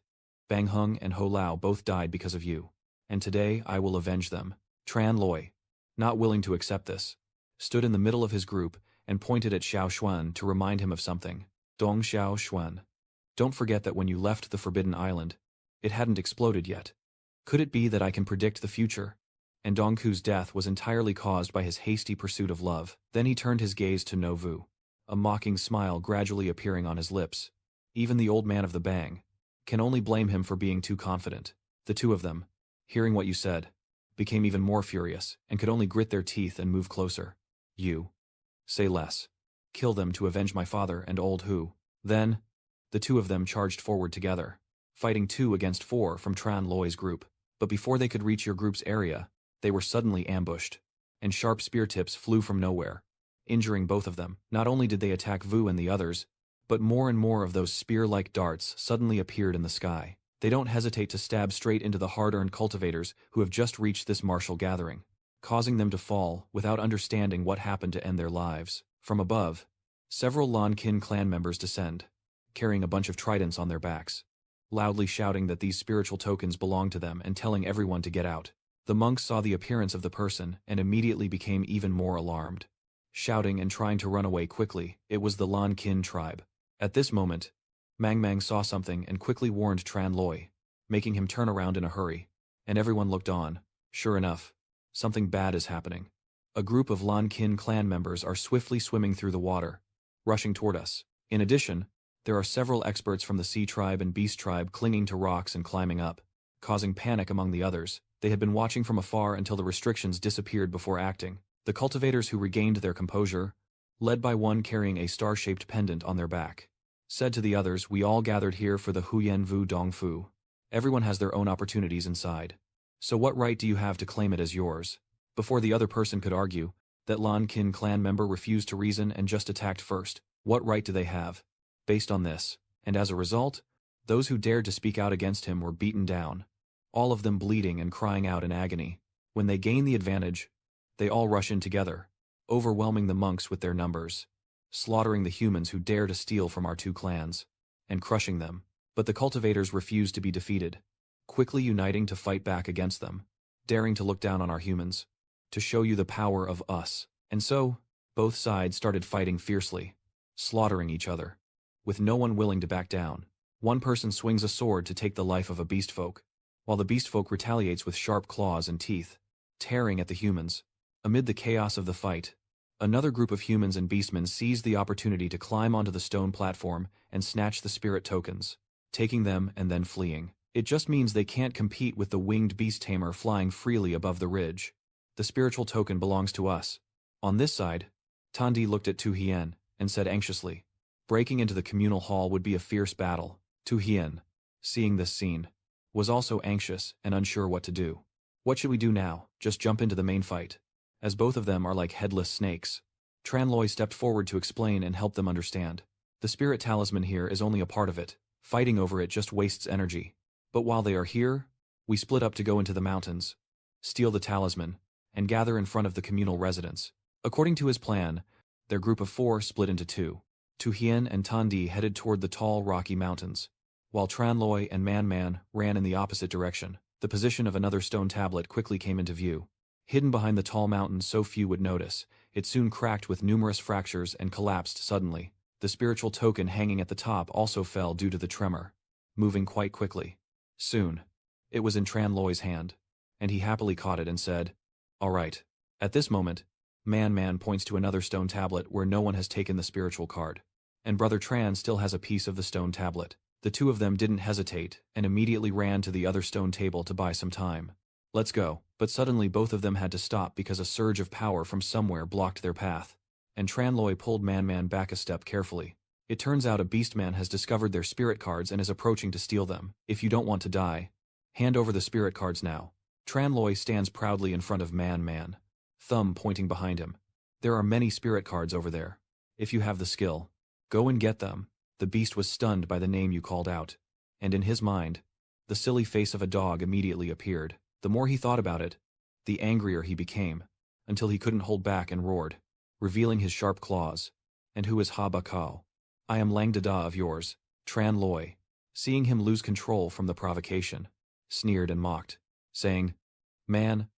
Bang Heng and Ho Lao both died because of you, and today I will avenge them." Tran Loi, not willing to accept this, stood in the middle of his group and pointed at Xiao Xuan to remind him of something. "Dong Xiao Xuan, don't forget that when you left the Forbidden Island, it hadn't exploded yet. Could it be that I can predict the future?" And Dongku's death was entirely caused by his hasty pursuit of love. Then he turned his gaze to Novu, a mocking smile gradually appearing on his lips. Even the old man of the Bang can only blame him for being too confident. The two of them, hearing what you said, became even more furious and could only grit their teeth and move closer. "You. Say less. Kill them to avenge my father and old Hu." Then, the two of them charged forward together, fighting 2 against 4 from Tran Loi's group. But before they could reach your group's area, they were suddenly ambushed, and sharp spear tips flew from nowhere, injuring both of them. Not only did they attack Vu and the others, but more and more of those spear-like darts suddenly appeared in the sky. They don't hesitate to stab straight into the hard-earned cultivators who have just reached this martial gathering, causing them to fall without understanding what happened to end their lives. From above, several Lan Kin clan members descend, carrying a bunch of tridents on their backs, loudly shouting that these spiritual tokens belong to them and telling everyone to get out. The monks saw the appearance of the person and immediately became even more alarmed, shouting and trying to run away quickly. It was the Lan Kin tribe. At this moment, Mang saw something and quickly warned Tran Loi, making him turn around in a hurry, and everyone looked on. Sure enough, something bad is happening. A group of Lan Kin clan members are swiftly swimming through the water, rushing toward us. In addition, there are several experts from the Sea Tribe and Beast Tribe clinging to rocks and climbing up, causing panic among the others. They had been watching from afar until the restrictions disappeared before acting. The cultivators who regained their composure, led by one carrying a star-shaped pendant on their back, said to the others, "We all gathered here for the Huyen Vu Dong Fu. Everyone has their own opportunities inside. So what right do you have to claim it as yours?" Before the other person could argue, that Lan Kin clan member refused to reason and just attacked first. What right do they have? Based on this, and as a result, those who dared to speak out against him were beaten down, all of them bleeding and crying out in agony. When they gain the advantage, they all rush in together, overwhelming the monks with their numbers, slaughtering the humans who dare to steal from our 2 clans, and crushing them. But the cultivators refused to be defeated, quickly uniting to fight back against them, daring to look down on our humans, to show you the power of us. And so, both sides started fighting fiercely, slaughtering each other, with no one willing to back down. One person swings a sword to take the life of a beast folk, while the beast folk retaliates with sharp claws and teeth, tearing at the humans. Amid the chaos of the fight, another group of humans and beastmen seized the opportunity to climb onto the stone platform and snatch the spirit tokens, taking them and then fleeing. It just means they can't compete with the winged beast tamer flying freely above the ridge. The spiritual token belongs to us. On this side, Tandi looked at Tu Hien and said anxiously, breaking into the communal hall would be a fierce battle. Tu Hien, seeing this scene, was also anxious and unsure what to do. What should we do now? Just jump into the main fight, as both of them are like headless snakes. Tranloi stepped forward to explain and help them understand. The spirit talisman here is only a part of it. Fighting over it just wastes energy. But while they are here, we split up to go into the mountains, steal the talisman, and gather in front of the communal residence. According to his plan, their group of 4 split into 2. Tu Hien and Tandi headed toward the tall, rocky mountains, while Tranloi and Man ran in the opposite direction. The position of another stone tablet quickly came into view. Hidden behind the tall mountains so few would notice, it soon cracked with numerous fractures and collapsed suddenly. The spiritual token hanging at the top also fell due to the tremor, moving quite quickly. Soon, it was in Tranloi's hand, and he happily caught it and said, "All right." At this moment, Man points to another stone tablet where no one has taken the spiritual card, and Brother Tran still has a piece of the stone tablet. The two of them didn't hesitate and immediately ran to the other stone table to buy some time. "Let's go." But suddenly both of them had to stop because a surge of power from somewhere blocked their path, and Tranloi pulled Man back a step carefully. It turns out a beastman has discovered their spirit cards and is approaching to steal them. "If you don't want to die, hand over the spirit cards now." Tranloi stands proudly in front of Man, thumb pointing behind him. "There are many spirit cards over there. If you have the skill, go and get them." The beast was stunned by the name you called out, and in his mind, the silly face of a dog immediately appeared. The more he thought about it, the angrier he became, until he couldn't hold back and roared, revealing his sharp claws. "And who is Ha Bakao? I am Lang Dada of yours." Tranloi, seeing him lose control from the provocation, sneered and mocked, saying, Man,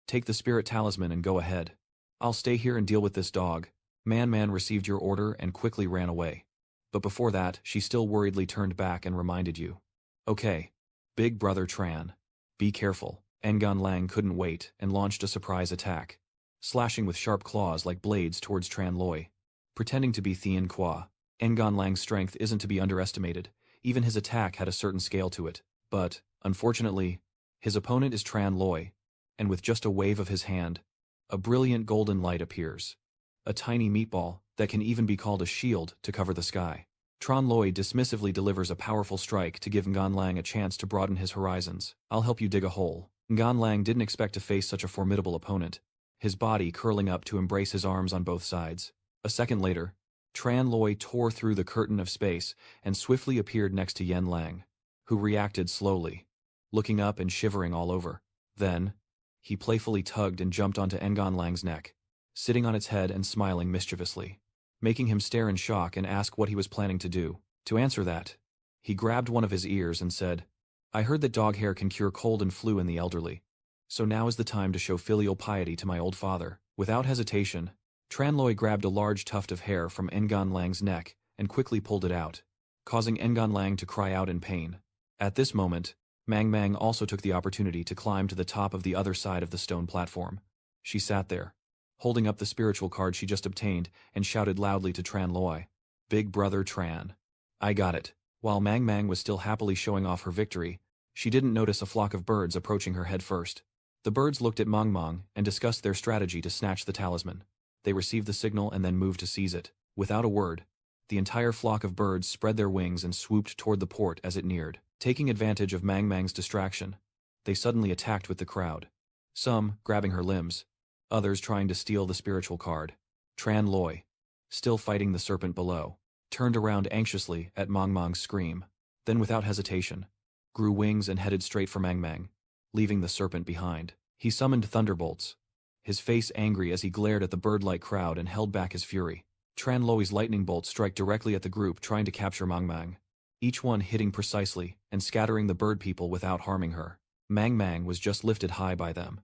take the spirit talisman and go ahead. I'll stay here and deal with this dog." Man received your order and quickly ran away. But before that, she still worriedly turned back and reminded you. "Okay, Big Brother Tran, be careful." Engan Lang couldn't wait and launched a surprise attack, slashing with sharp claws like blades towards Tranloi. Pretending to be Thien Qua, Engan Lang's strength isn't to be underestimated. Even his attack had a certain scale to it. But, unfortunately, his opponent is Tranloi, and with just a wave of his hand, a brilliant golden light appears. A tiny meatball that can even be called a shield to cover the sky. Tranloi dismissively delivers a powerful strike to give Ngan Lang a chance to broaden his horizons. "I'll help you dig a hole." Ngan Lang didn't expect to face such a formidable opponent, his body curling up to embrace his arms on both sides. A second later, Tranloi tore through the curtain of space and swiftly appeared next to Yen Lang, who reacted slowly, looking up and shivering all over. Then, he playfully tugged and jumped onto Ngan Lang's neck, sitting on its head and smiling mischievously, making him stare in shock and ask what he was planning to do. To answer that, he grabbed one of his ears and said, "I heard that dog hair can cure cold and flu in the elderly, so now is the time to show filial piety to my old father." Without hesitation, Tranloi grabbed a large tuft of hair from Ngan Lang's neck and quickly pulled it out, causing Ngan Lang to cry out in pain. At this moment, Mang also took the opportunity to climb to the top of the other side of the stone platform. She sat there, holding up the spiritual card she just obtained, and shouted loudly to Tranloi, "Big Brother Tran, I got it." While Mang was still happily showing off her victory, she didn't notice a flock of birds approaching her head first. The birds looked at Mang and discussed their strategy to snatch the talisman. They received the signal and then moved to seize it. Without a word, the entire flock of birds spread their wings and swooped toward the port as it neared. Taking advantage of Mang's distraction, they suddenly attacked with the crowd, some grabbing her limbs, others trying to steal the spiritual card. Tranloi, still fighting the serpent below, turned around anxiously at Mang's scream, then without hesitation, grew wings and headed straight for Mang, leaving the serpent behind. He summoned thunderbolts, his face angry as he glared at the bird-like crowd and held back his fury. Tranloi's lightning bolts strike directly at the group trying to capture Mang, each one hitting precisely and scattering the bird people without harming her. Mang was just lifted high by them,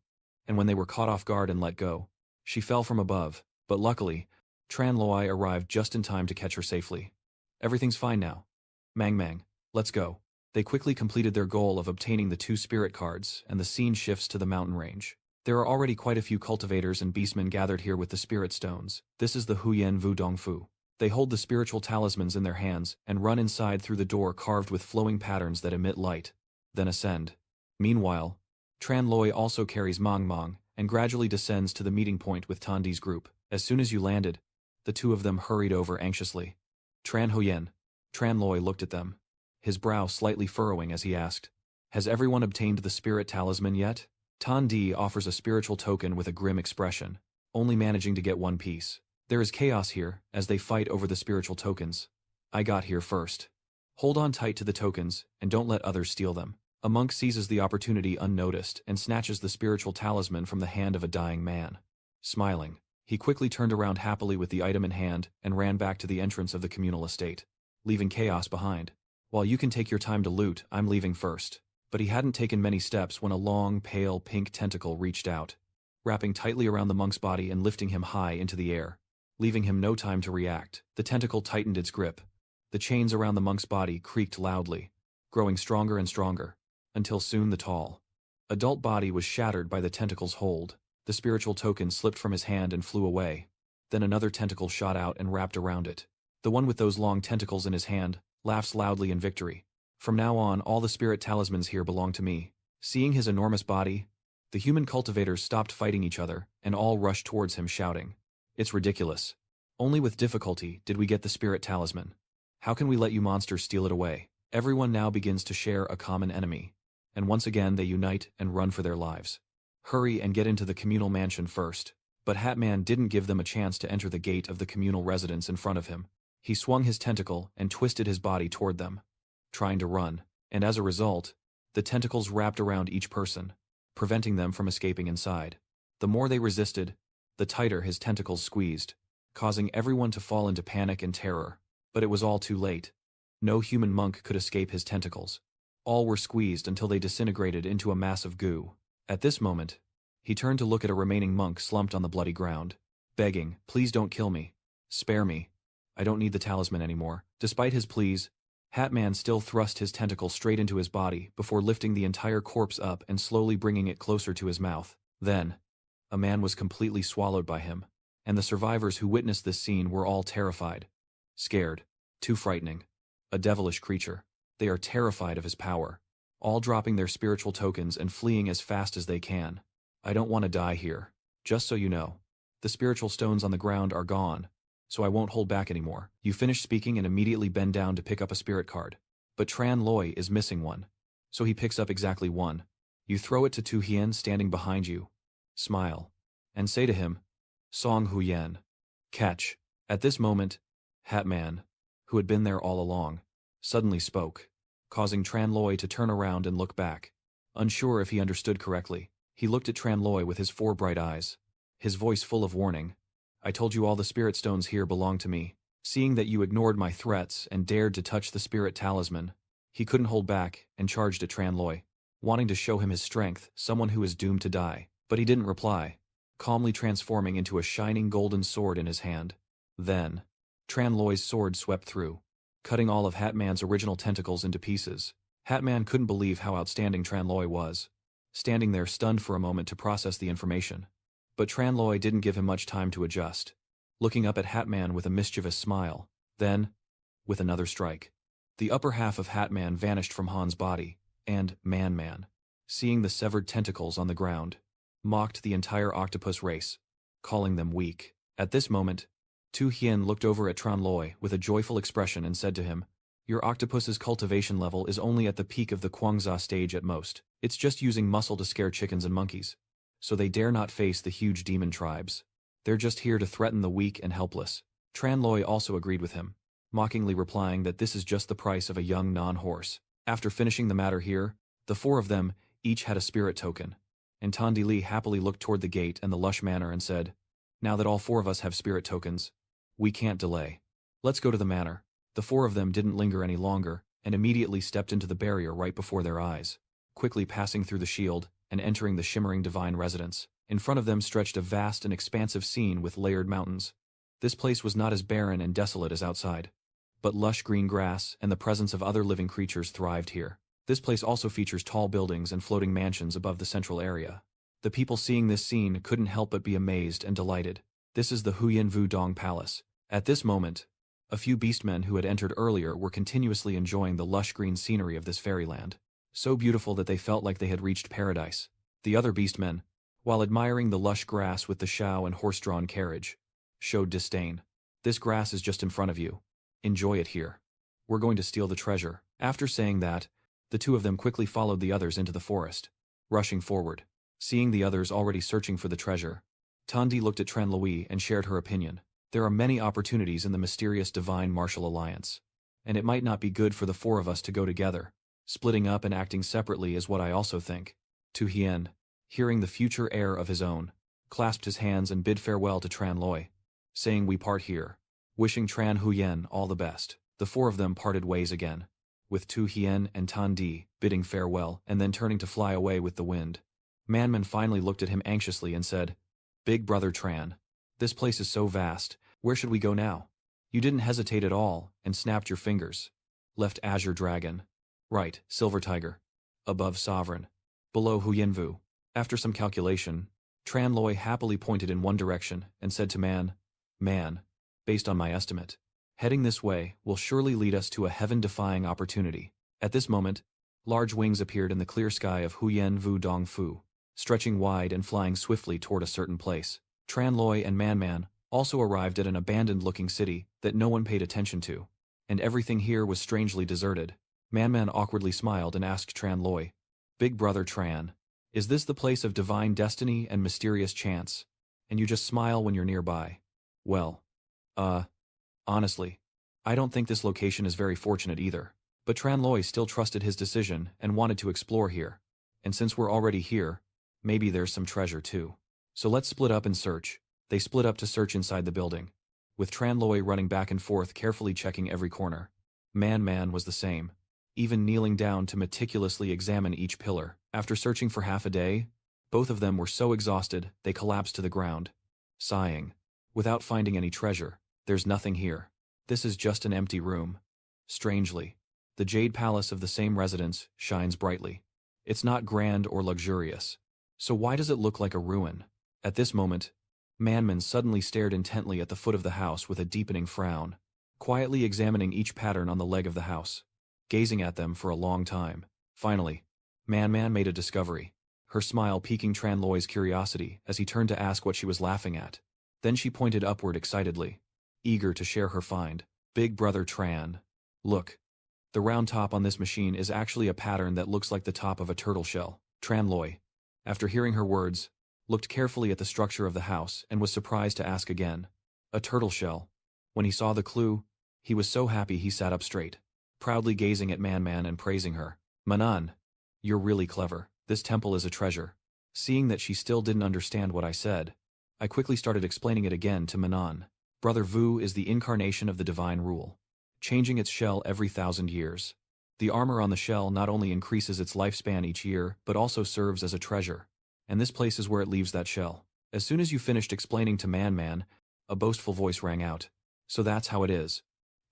and when they were caught off guard and let go, she fell from above, but luckily, Tranloi arrived just in time to catch her safely. "Everything's fine now. Mang, let's go." They quickly completed their goal of obtaining the 2 spirit cards, and the scene shifts to the mountain range. There are already quite a few cultivators and beastmen gathered here with the spirit stones. This is the Huyan Wu Dongfu. They hold the spiritual talismans in their hands and run inside through the door carved with flowing patterns that emit light, then ascend. Meanwhile, Tran Loi also carries Mang Mang and gradually descends to the meeting point with Tandi's group. As soon as you landed, the two of them hurried over anxiously. Tran Hoyen. Tran Loi looked at them, his brow slightly furrowing as he asked, "Has everyone obtained the spirit talisman yet?" Tan Di offers a spiritual token with a grim expression, only managing to get one piece. There is chaos here as they fight over the spiritual tokens. I got here first. Hold on tight to the tokens and don't let others steal them. A monk seizes the opportunity unnoticed and snatches the spiritual talisman from the hand of a dying man. Smiling, he quickly turned around happily with the item in hand and ran back to the entrance of the communal estate, leaving chaos behind. While you can take your time to loot, I'm leaving first. But he hadn't taken many steps when a long, pale pink tentacle reached out, wrapping tightly around the monk's body and lifting him high into the air. Leaving him no time to react, the tentacle tightened its grip. The chains around the monk's body creaked loudly, growing stronger and stronger, until soon the tall, adult body was shattered by the tentacle's hold. The spiritual token slipped from his hand and flew away. Then another tentacle shot out and wrapped around it. The one with those long tentacles in his hand laughs loudly in victory. From now on, all the spirit talismans here belong to me. Seeing his enormous body, the human cultivators stopped fighting each other and all rushed towards him shouting, "It's ridiculous. Only with difficulty did we get the spirit talisman. How can we let you monsters steal it away?" Everyone now begins to share a common enemy, and once again they unite and run for their lives. Hurry and get into the communal mansion first. But Hatman didn't give them a chance to enter the gate of the communal residence in front of him. He swung his tentacle and twisted his body toward them, trying to run, and as a result, the tentacles wrapped around each person, preventing them from escaping inside. The more they resisted, the tighter his tentacles squeezed, causing everyone to fall into panic and terror. But it was all too late. No human monk could escape his tentacles. All were squeezed until they disintegrated into a mass of goo. At this moment, he turned to look at a remaining monk slumped on the bloody ground, begging, "Please don't kill me. Spare me. I don't need the talisman anymore." Despite his pleas, Hatman still thrust his tentacle straight into his body before lifting the entire corpse up and slowly bringing it closer to his mouth. Then, a man was completely swallowed by him, and the survivors who witnessed this scene were all terrified. Scared. Too frightening. A devilish creature. They are terrified of his power, all dropping their spiritual tokens and fleeing as fast as they can. I don't want to die here. Just so you know, the spiritual stones on the ground are gone, so I won't hold back anymore. You finish speaking and immediately bend down to pick up a spirit card. But Tran Loi is missing one, so he picks up exactly one. You throw it to Tu Hien standing behind you, smile, and say to him, "Song Huyen." Catch. At this moment, Hatman, who had been there all along, suddenly spoke, causing Tran Loi to turn around and look back. Unsure if he understood correctly, he looked at Tran Loi with his four bright eyes, his voice full of warning. "I told you all the spirit stones here belong to me. Seeing that you ignored my threats and dared to touch the spirit talisman," he couldn't hold back and charged at Tran Loi, wanting to show him his strength, someone who is doomed to die. But he didn't reply, calmly transforming into a shining golden sword in his hand. Then, Tran Loi's sword swept through, cutting all of Hatman's original tentacles into pieces. Hatman couldn't believe how outstanding Tran Loi was, standing there stunned for a moment to process the information. But Tran Loi didn't give him much time to adjust, looking up at Hatman with a mischievous smile. Then, with another strike, the upper half of Hatman vanished from Han's body, and Man, seeing the severed tentacles on the ground, mocked the entire octopus race, calling them weak. At this moment, Tu Hien looked over at Tran Loi with a joyful expression and said to him, "Your octopus's cultivation level is only at the peak of the Kwangza stage at most. It's just using muscle to scare chickens and monkeys. So they dare not face the huge demon tribes. They're just here to threaten the weak and helpless." Tran Loi also agreed with him, mockingly replying that this is just the price of a young non-horse. After finishing the matter here, the four of them each had a spirit token, and Tandi Li happily looked toward the gate and the lush manor and said, "Now that all four of us have spirit tokens, we can't delay. Let's go to the manor." The four of them didn't linger any longer and immediately stepped into the barrier right before their eyes, quickly passing through the shield and entering the shimmering divine residence. In front of them stretched a vast and expansive scene with layered mountains. This place was not as barren and desolate as outside, but lush green grass and the presence of other living creatures thrived here. This place also features tall buildings and floating mansions above the central area. The people seeing this scene couldn't help but be amazed and delighted. This is the Huyen Wudong Palace. At this moment, a few beastmen who had entered earlier were continuously enjoying the lush green scenery of this fairyland. So beautiful that they felt like they had reached paradise. The other beastmen, while admiring the lush grass with the shao and horse-drawn carriage, showed disdain. This grass is just in front of you. Enjoy it here. We're going to steal the treasure. After saying that, the two of them quickly followed the others into the forest, rushing forward. Seeing the others already searching for the treasure, Tandi looked at Tranloi and shared her opinion. There are many opportunities in the mysterious divine martial alliance, and it might not be good for the four of us to go together. Splitting up and acting separately is what I also think. Tu Hien, hearing the future heir of his own, clasped his hands and bid farewell to Tranloi, saying we part here, wishing Tran Huyen all the best. The four of them parted ways again, with Tu Hien and Tandi bidding farewell and then turning to fly away with the wind. Manman finally looked at him anxiously and said, Big brother Tran, this place is so vast, where should we go now? You didn't hesitate at all and snapped your fingers. Left Azure Dragon. Right, Silver Tiger. Above Sovereign. Below Huyenvu. After some calculation, Tranloi happily pointed in one direction and said to Man, based on my estimate, heading this way will surely lead us to a heaven-defying opportunity. At this moment, large wings appeared in the clear sky of Huyen Wudong Fu, stretching wide and flying swiftly toward a certain place. Tranloi and Man also arrived at an abandoned-looking city that no one paid attention to, and everything here was strangely deserted. Man awkwardly smiled and asked Tranloi, Big brother Tran, is this the place of divine destiny and mysterious chance? And you just smile when you're nearby. Well, honestly, I don't think this location is very fortunate either. But Tranloi still trusted his decision and wanted to explore here. And since we're already here, maybe there's some treasure too. So let's split up and search. They split up to search inside the building, with Tranloi running back and forth carefully checking every corner. Man was the same, even kneeling down to meticulously examine each pillar. After searching for half a day, both of them were so exhausted they collapsed to the ground, sighing. Without finding any treasure, there's nothing here. This is just an empty room. Strangely, the Jade Palace of the same residence shines brightly. It's not grand or luxurious. So why does it look like a ruin? At this moment, Manman suddenly stared intently at the foot of the house with a deepening frown, quietly examining each pattern on the leg of the house, gazing at them for a long time. Finally, Man made a discovery, her smile piquing Tranloi's curiosity as he turned to ask what she was laughing at. Then she pointed upward excitedly, eager to share her find. Big brother Tran, look. The round top on this machine is actually a pattern that looks like the top of a turtle shell. Tranloi, after hearing her words, looked carefully at the structure of the house and was surprised to ask again. A turtle shell. When he saw the clue, he was so happy he sat up straight, proudly gazing at Man and praising her. Manan, you're really clever. This temple is a treasure. Seeing that she still didn't understand what I said, I quickly started explaining it again to Manan. Brother Vu is the incarnation of the divine rule, changing its shell every 1,000 years. The armor on the shell not only increases its lifespan each year, but also serves as a treasure. And this place is where it leaves that shell. As soon as you finished explaining to Man, a boastful voice rang out. So that's how it is.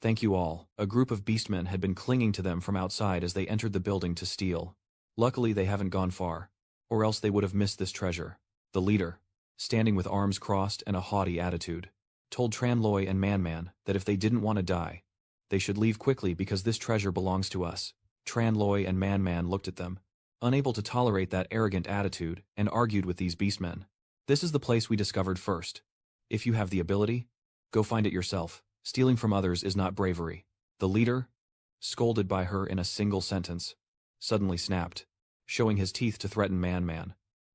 Thank you all. A group of beastmen had been clinging to them from outside as they entered the building to steal. Luckily they haven't gone far, or else they would have missed this treasure. The leader, standing with arms crossed and a haughty attitude, told Tranloi and Man that if they didn't want to die, they should leave quickly because this treasure belongs to us. Tranloi and Man looked at them, unable to tolerate that arrogant attitude, and argued with these beastmen. This is the place we discovered first. If you have the ability, go find it yourself. Stealing from others is not bravery. The leader, scolded by her in a single sentence, suddenly snapped, showing his teeth to threaten Man.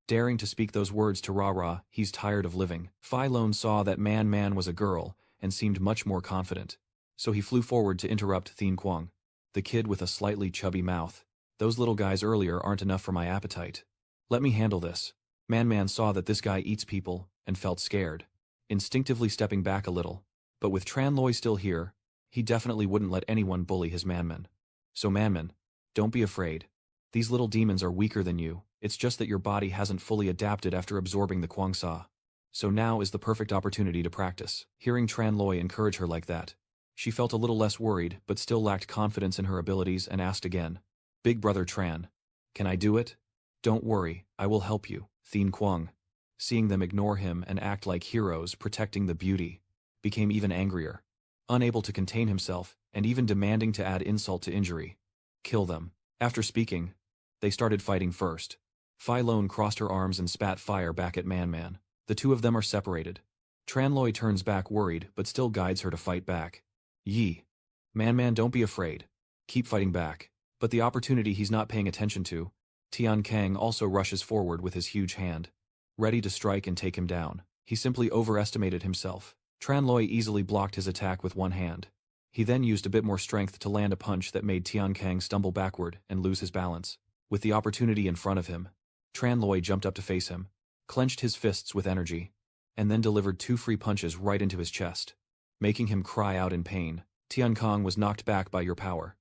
Daring to speak those words to Ra, he's tired of living. Phi Lone saw that Man was a girl and seemed much more confident, so he flew forward to interrupt Thien Quang, the kid with a slightly chubby mouth. Those little guys earlier aren't enough for my appetite. Let me handle this. Man saw that this guy eats people and felt scared, instinctively stepping back a little. But with Tranloi still here, he definitely wouldn't let anyone bully his Manman. So Manman, don't be afraid. These little demons are weaker than you, it's just that your body hasn't fully adapted after absorbing the Kwangsa. So now is the perfect opportunity to practice. Hearing Tranloi encourage her like that, she felt a little less worried but still lacked confidence in her abilities and asked again, Big brother Tran, can I do it? Don't worry, I will help you. Thien Kwang, seeing them ignore him and act like heroes protecting the beauty, became even angrier, unable to contain himself and even demanding to add insult to injury. Kill them. After speaking, they started fighting first. Phi Lone crossed her arms and spat fire back at Man Man. The two of them are separated. Tranloi turns back worried but still guides her to fight back. Yi. Man Man, don't be afraid. Keep fighting back. But the opportunity he's not paying attention to, Tian Kang also rushes forward with his huge hand, ready to strike and take him down. He simply overestimated himself. Tranloi easily blocked his attack with one hand. He then used a bit more strength to land a punch that made Tian Kang stumble backward and lose his balance. With the opportunity in front of him, Tranloi jumped up to face him, clenched his fists with energy, and then delivered 2 free punches right into his chest, making him cry out in pain. Tian Kang was knocked back by your power.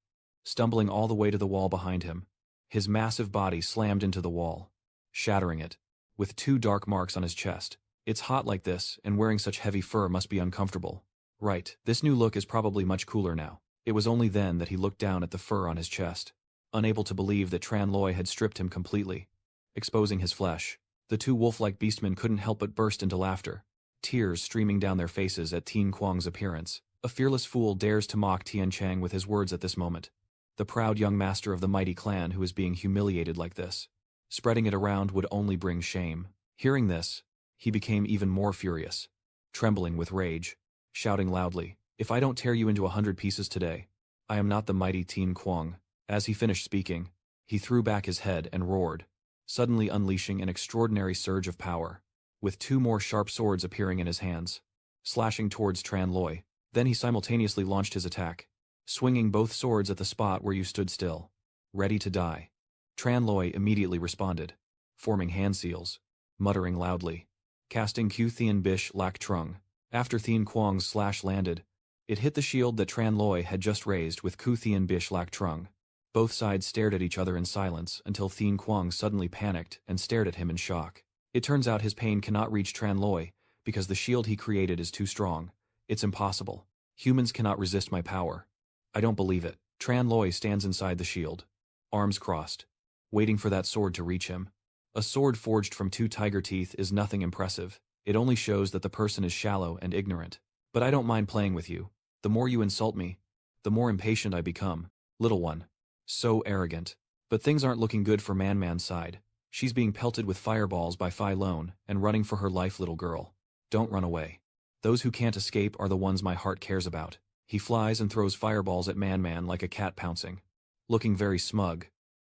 Stumbling all the way to the wall behind him, his massive body slammed into the wall, shattering it, with 2 dark marks on his chest. It's hot like this, and wearing such heavy fur must be uncomfortable. Right, this new look is probably much cooler now. It was only then that he looked down at the fur on his chest, unable to believe that Tranloi had stripped him completely, exposing his flesh. The 2 wolf-like beastmen couldn't help but burst into laughter, tears streaming down their faces at Thien Kwang's appearance. A fearless fool dares to mock Tian Chang with his words at this moment. The proud young master of the mighty clan who is being humiliated like this. Spreading it around would only bring shame. Hearing this, he became even more furious, trembling with rage, shouting loudly, "If I don't tear you into 100 pieces today, I am not the mighty Thien Kwang." As he finished speaking, he threw back his head and roared, suddenly unleashing an extraordinary surge of power, with 2 more sharp swords appearing in his hands, slashing towards Tranloi. Then he simultaneously launched his attack, swinging both swords at the spot where you stood still, ready to die. Tranloi immediately responded, forming hand seals, muttering loudly, casting Q Thien Bish Lak Trung. After Thien Kwang's slash landed, it hit the shield that Tranloi had just raised with Ku Thien Bish Lak Trung. Both sides stared at each other in silence until Thien Kwang suddenly panicked and stared at him in shock. It turns out his pain cannot reach Tranloi because the shield he created is too strong. It's impossible. Humans cannot resist my power. I don't believe it. Tranloi stands inside the shield, arms crossed, waiting for that sword to reach him. A sword forged from 2 tiger teeth is nothing impressive. It only shows that the person is shallow and ignorant. But I don't mind playing with you. The more you insult me, the more impatient I become. Little one. So arrogant. But things aren't looking good for Man Man's side. She's being pelted with fireballs by Phi Lone and running for her life. Little girl. Don't run away. Those who can't escape are the ones my heart cares about. He flies and throws fireballs at Man Man like a cat pouncing, looking very smug.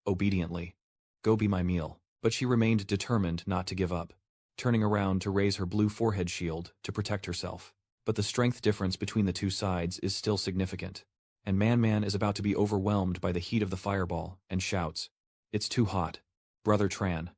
Obediently. Go be my meal. But she remained determined not to give up, turning around to raise her blue forehead shield to protect herself. But the strength difference between the 2 sides is still significant, and Man Man is about to be overwhelmed by the heat of the fireball and shouts, "It's too hot. Brother Tran.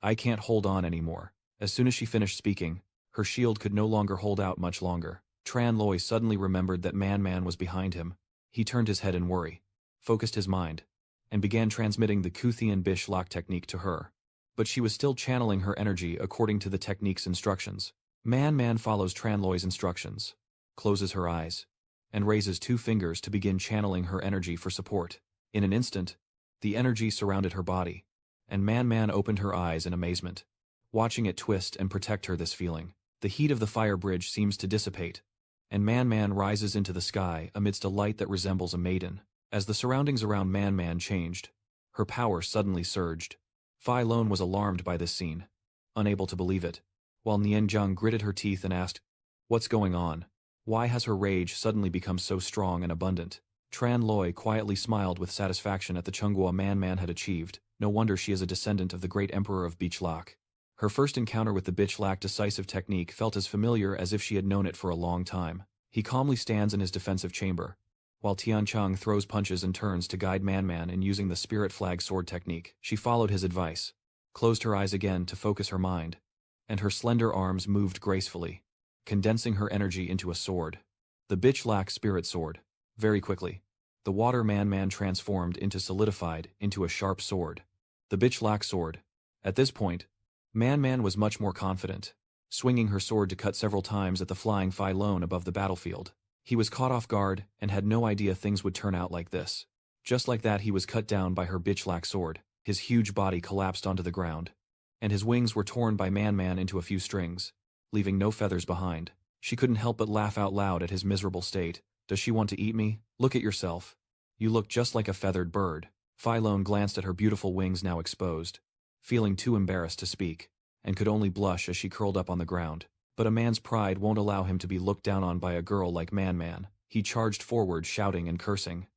I can't hold on anymore." As soon as she finished speaking, her shield could no longer hold out much longer. Tranloi suddenly remembered that Man Man was behind him. He turned his head in worry, focused his mind, and began transmitting the Ku Thien Bish Lak technique to her. But she was still channeling her energy according to the technique's instructions. Man Man follows Tranloi's instructions, closes her eyes, and raises 2 fingers to begin channeling her energy for support. In an instant, the energy surrounded her body, and Man Man opened her eyes in amazement, watching it twist and protect her this feeling. The heat of the fire bridge seems to dissipate, and Man Man rises into the sky amidst a light that resembles a maiden. As the surroundings around Man Man changed, her power suddenly surged. Phi Lone was alarmed by this scene, unable to believe it, while Nian Zhang gritted her teeth and asked, "What's going on? Why has her rage suddenly become so strong and abundant?" Tranloi quietly smiled with satisfaction at the Chunghua Man Man had achieved. No wonder she is a descendant of the great emperor of Beach Lak. Her first encounter with the Bitch Lak decisive technique felt as familiar as if she had known it for a long time. He calmly stands in his defensive chamber, while Tian Chang throws punches and turns to guide Man Man in using the Spirit Flag sword technique. She followed his advice, closed her eyes again to focus her mind, and her slender arms moved gracefully, condensing her energy into a sword. The Bitch Lak Spirit Sword. Very quickly, the Water Man Man transformed solidified into a sharp sword. The Bitch Lak Sword. At this point, Man Man was much more confident, swinging her sword to cut several times at the flying Phi Lone above the battlefield. He was caught off guard and had no idea things would turn out like this. Just like that, he was cut down by her Bitch Lak sword. His huge body collapsed onto the ground, and his wings were torn by Man into a few strings, leaving no feathers behind. She couldn't help but laugh out loud at his miserable state. Does she want to eat me? Look at yourself. You look just like a feathered bird. Phylone glanced at her beautiful wings now exposed, feeling too embarrassed to speak, and could only blush as she curled up on the ground. But a man's pride won't allow him to be looked down on by a girl like Man. He charged forward, shouting and cursing.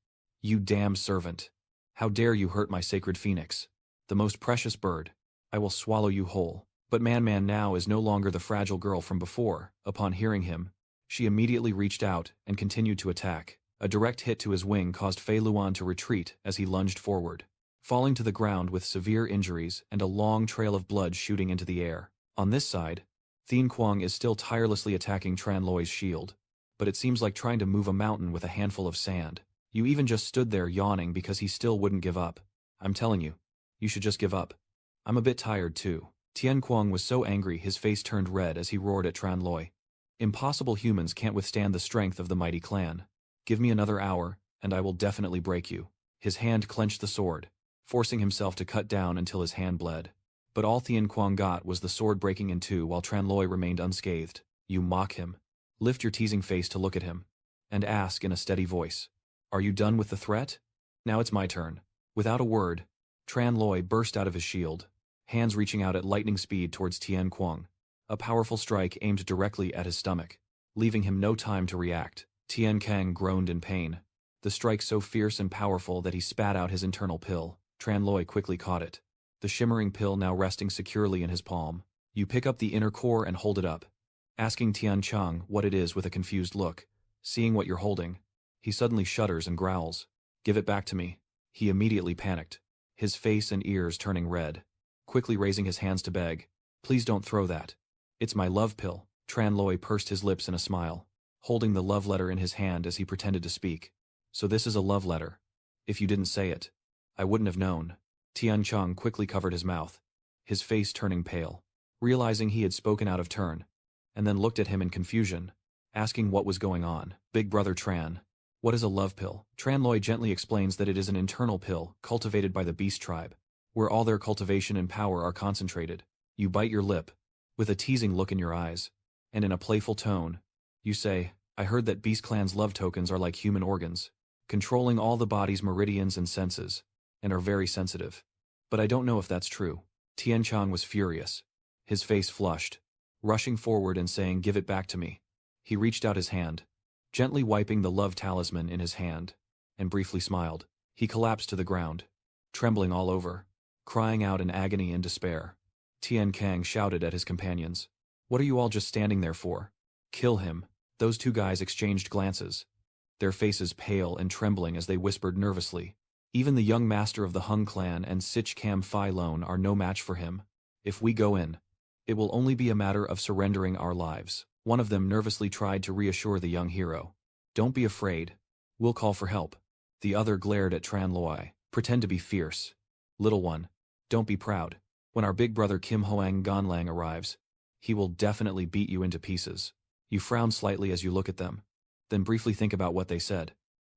You damned servant. How dare you hurt my sacred phoenix, the most precious bird. I will swallow you whole. But Man now is no longer the fragile girl from before. Upon hearing him, she immediately reached out and continued to attack. A direct hit to his wing caused Fei Luan to retreat as he lunged forward, falling to the ground with severe injuries and a long trail of blood shooting into the air. On this side, Thien Quang is still tirelessly attacking Tran Loi's shield, but it seems like trying to move a mountain with a handful of sand. You even just stood there yawning because he still wouldn't give up. I'm telling you, you should just give up. I'm a bit tired too. Tien Quang was so angry his face turned red as he roared at Tran Loi. Impossible humans can't withstand the strength of the mighty clan. Give me another hour, and I will definitely break you. His hand clenched the sword, forcing himself to cut down until his hand bled. But all Thien Quang got was the sword breaking in two while Tran Loi remained unscathed. You mock him. Lift your teasing face to look at him, and ask in a steady voice. Are you done with the threat? Now it's my turn. Without a word, Tran Loi burst out of his shield, hands reaching out at lightning speed towards Tien Quang. A powerful strike aimed directly at his stomach, leaving him no time to react. Tien Kang groaned in pain, the strike so fierce and powerful that he spat out his internal pill. Tran Loi quickly caught it, the shimmering pill now resting securely in his palm. You pick up the inner core and hold it up, asking Tian Chang what it is with a confused look. Seeing what you're holding, he suddenly shudders and growls. Give it back to me. He immediately panicked, his face and ears turning red, quickly raising his hands to beg. Please don't throw that. It's my love pill. Tran Loi pursed his lips in a smile, holding the love letter in his hand as he pretended to speak. So this is a love letter. If you didn't say it, I wouldn't have known. Tian Chang quickly covered his mouth, his face turning pale, realizing he had spoken out of turn, and then looked at him in confusion, asking what was going on. Big brother Tran, what is a love pill? Tran Loi gently explains that it is an internal pill cultivated by the beast tribe, where all their cultivation and power are concentrated. You bite your lip, with a teasing look in your eyes, and in a playful tone, you say, I heard that beast clan's love tokens are like human organs, controlling all the body's meridians and senses, and are very sensitive. But I don't know if that's true. Tian Chang was furious, his face flushed, rushing forward and saying, give it back to me. He reached out his hand, gently wiping the love talisman in his hand, and briefly smiled. He collapsed to the ground, trembling all over, crying out in agony and despair. Tian Kang shouted at his companions. What are you all just standing there for? Kill him. Those two guys exchanged glances, their faces pale and trembling as they whispered nervously. Even the young master of the Hung clan and Sich Cam Phi Lone are no match for him. If we go in, it will only be a matter of surrendering our lives. One of them nervously tried to reassure the young hero. Don't be afraid. We'll call for help. The other glared at Tran Loi. Pretend to be fierce. Little one, don't be proud. When our big brother Kim Hoang Ganlang arrives, he will definitely beat you into pieces. You frown slightly as you look at them, then briefly think about what they said.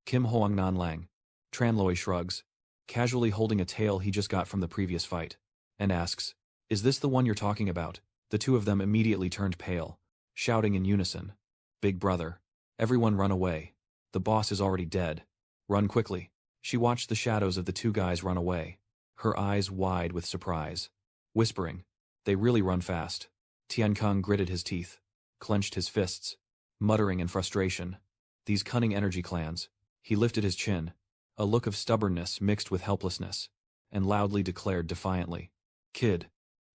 Kim Hoang Nanlang. Tran Loi shrugs, casually holding a tail he just got from the previous fight, and asks, is this the one you're talking about? The two of them immediately turned pale, shouting in unison, Big brother. Everyone run away. The boss is already dead. Run quickly. She watched the shadows of the two guys run away, her eyes wide with surprise, whispering, they really run fast. Tian Kang gritted his teeth, clenched his fists, muttering in frustration. These cunning energy clans. He lifted his chin, a look of stubbornness mixed with helplessness, and loudly declared defiantly, Kid,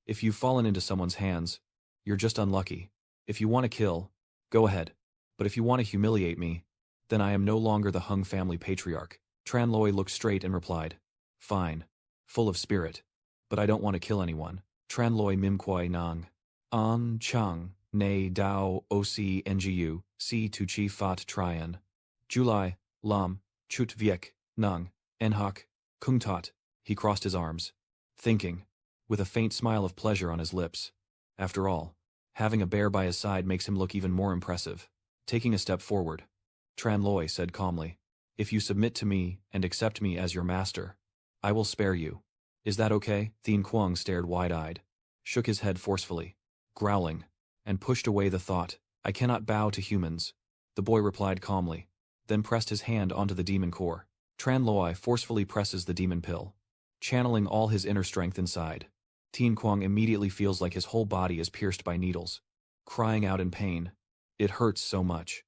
if you've fallen into someone's hands, you're just unlucky. If you want to kill, go ahead. But if you want to humiliate me, then I am no longer the Hung family patriarch. Tran Loi looked straight and replied, fine, full of spirit, but I don't want to kill anyone. Tran Loi Mim Kwai Nang. An Chang, Ne Dao Oc Ngu, Si Tu Chi Fat Trian. July, Lam, Chut Viek, Nang, Enhak, Kung Tot. He crossed his arms, thinking, with a faint smile of pleasure on his lips. After all, having a bear by his side makes him look even more impressive. Taking a step forward, Tran Loi said calmly, if you submit to me and accept me as your master, I will spare you. Is that okay? Thien Quang stared wide-eyed, shook his head forcefully, growling, and pushed away the thought. I cannot bow to humans. The boy replied calmly, then pressed his hand onto the demon core. Tran Loi forcefully presses the demon pill, channeling all his inner strength inside. Tien Kwang immediately feels like his whole body is pierced by needles, crying out in pain. It hurts so much.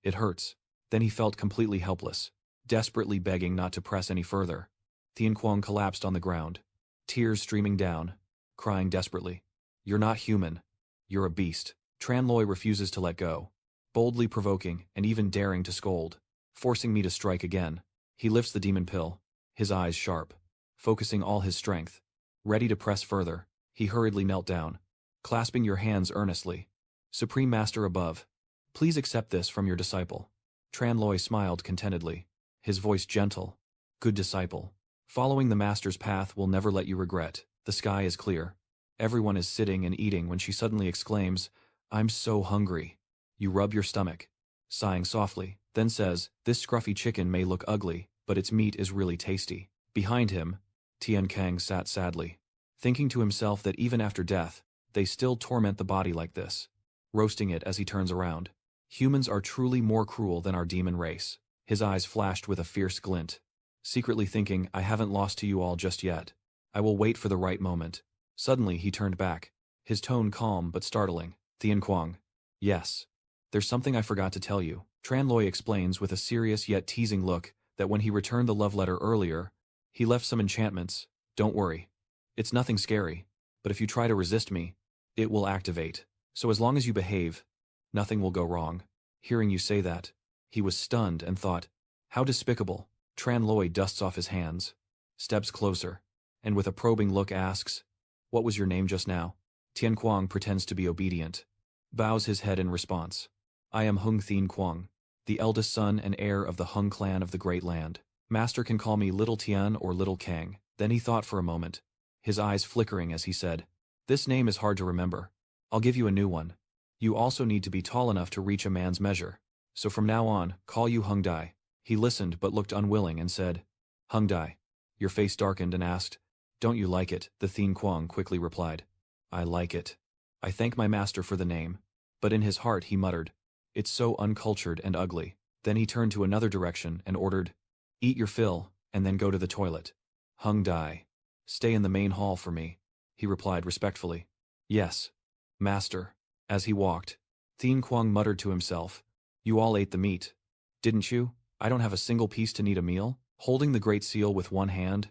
It hurts. Then he felt completely helpless, desperately begging not to press any further. Tien Kwang collapsed on the ground, tears streaming down, crying desperately. You're not human. You're a beast. Tran Loi refuses to let go, boldly provoking and even daring to scold, forcing me to strike again. He lifts the demon pill, his eyes sharp, focusing all his strength. Ready to press further, he hurriedly knelt down, clasping your hands earnestly. Supreme Master above, please accept this from your disciple. Tran Loi smiled contentedly, his voice gentle. Good disciple. Following the Master's path will never let you regret. The sky is clear. Everyone is sitting and eating when she suddenly exclaims, I'm so hungry. You rub your stomach, sighing softly, then says, this scruffy chicken may look ugly, but its meat is really tasty. Behind him, Tian Kang sat sadly, thinking to himself that even after death, they still torment the body like this, roasting it as he turns around. Humans are truly more cruel than our demon race. His eyes flashed with a fierce glint, secretly thinking, I haven't lost to you all just yet. I will wait for the right moment. Suddenly he turned back, his tone calm but startling. Tien Kwang. Yes. There's something I forgot to tell you. Tran Loi explains with a serious yet teasing look that when he returned the love letter earlier, he left some enchantments. Don't worry. It's nothing scary, but if you try to resist me, it will activate. So as long as you behave, nothing will go wrong. Hearing you say that, he was stunned and thought, how despicable. Tran Loi dusts off his hands, steps closer, and with a probing look asks, what was your name just now? Tien Kwang pretends to be obedient, bows his head in response. I am Hung Tien Kwang, the eldest son and heir of the Hung clan of the Great Land. Master can call me Little Tian or Little Kang. Then he thought for a moment, his eyes flickering as he said, this name is hard to remember. I'll give you a new one. You also need to be tall enough to reach a man's measure. So from now on, call you Hung Dai. He listened but looked unwilling and said, Hung Dai. Your face darkened and asked, don't you like it? The Tien Kwang quickly replied, I like it. I thank my master for the name. But in his heart he muttered, it's so uncultured and ugly. Then he turned to another direction and ordered, eat your fill, and then go to the toilet. Hung Dai. Stay in the main hall for me, he replied respectfully. Yes, master. As he walked, Tien Kwang muttered to himself, you all ate the meat, didn't you? I don't have a single piece to need a meal. Holding the great seal with one hand,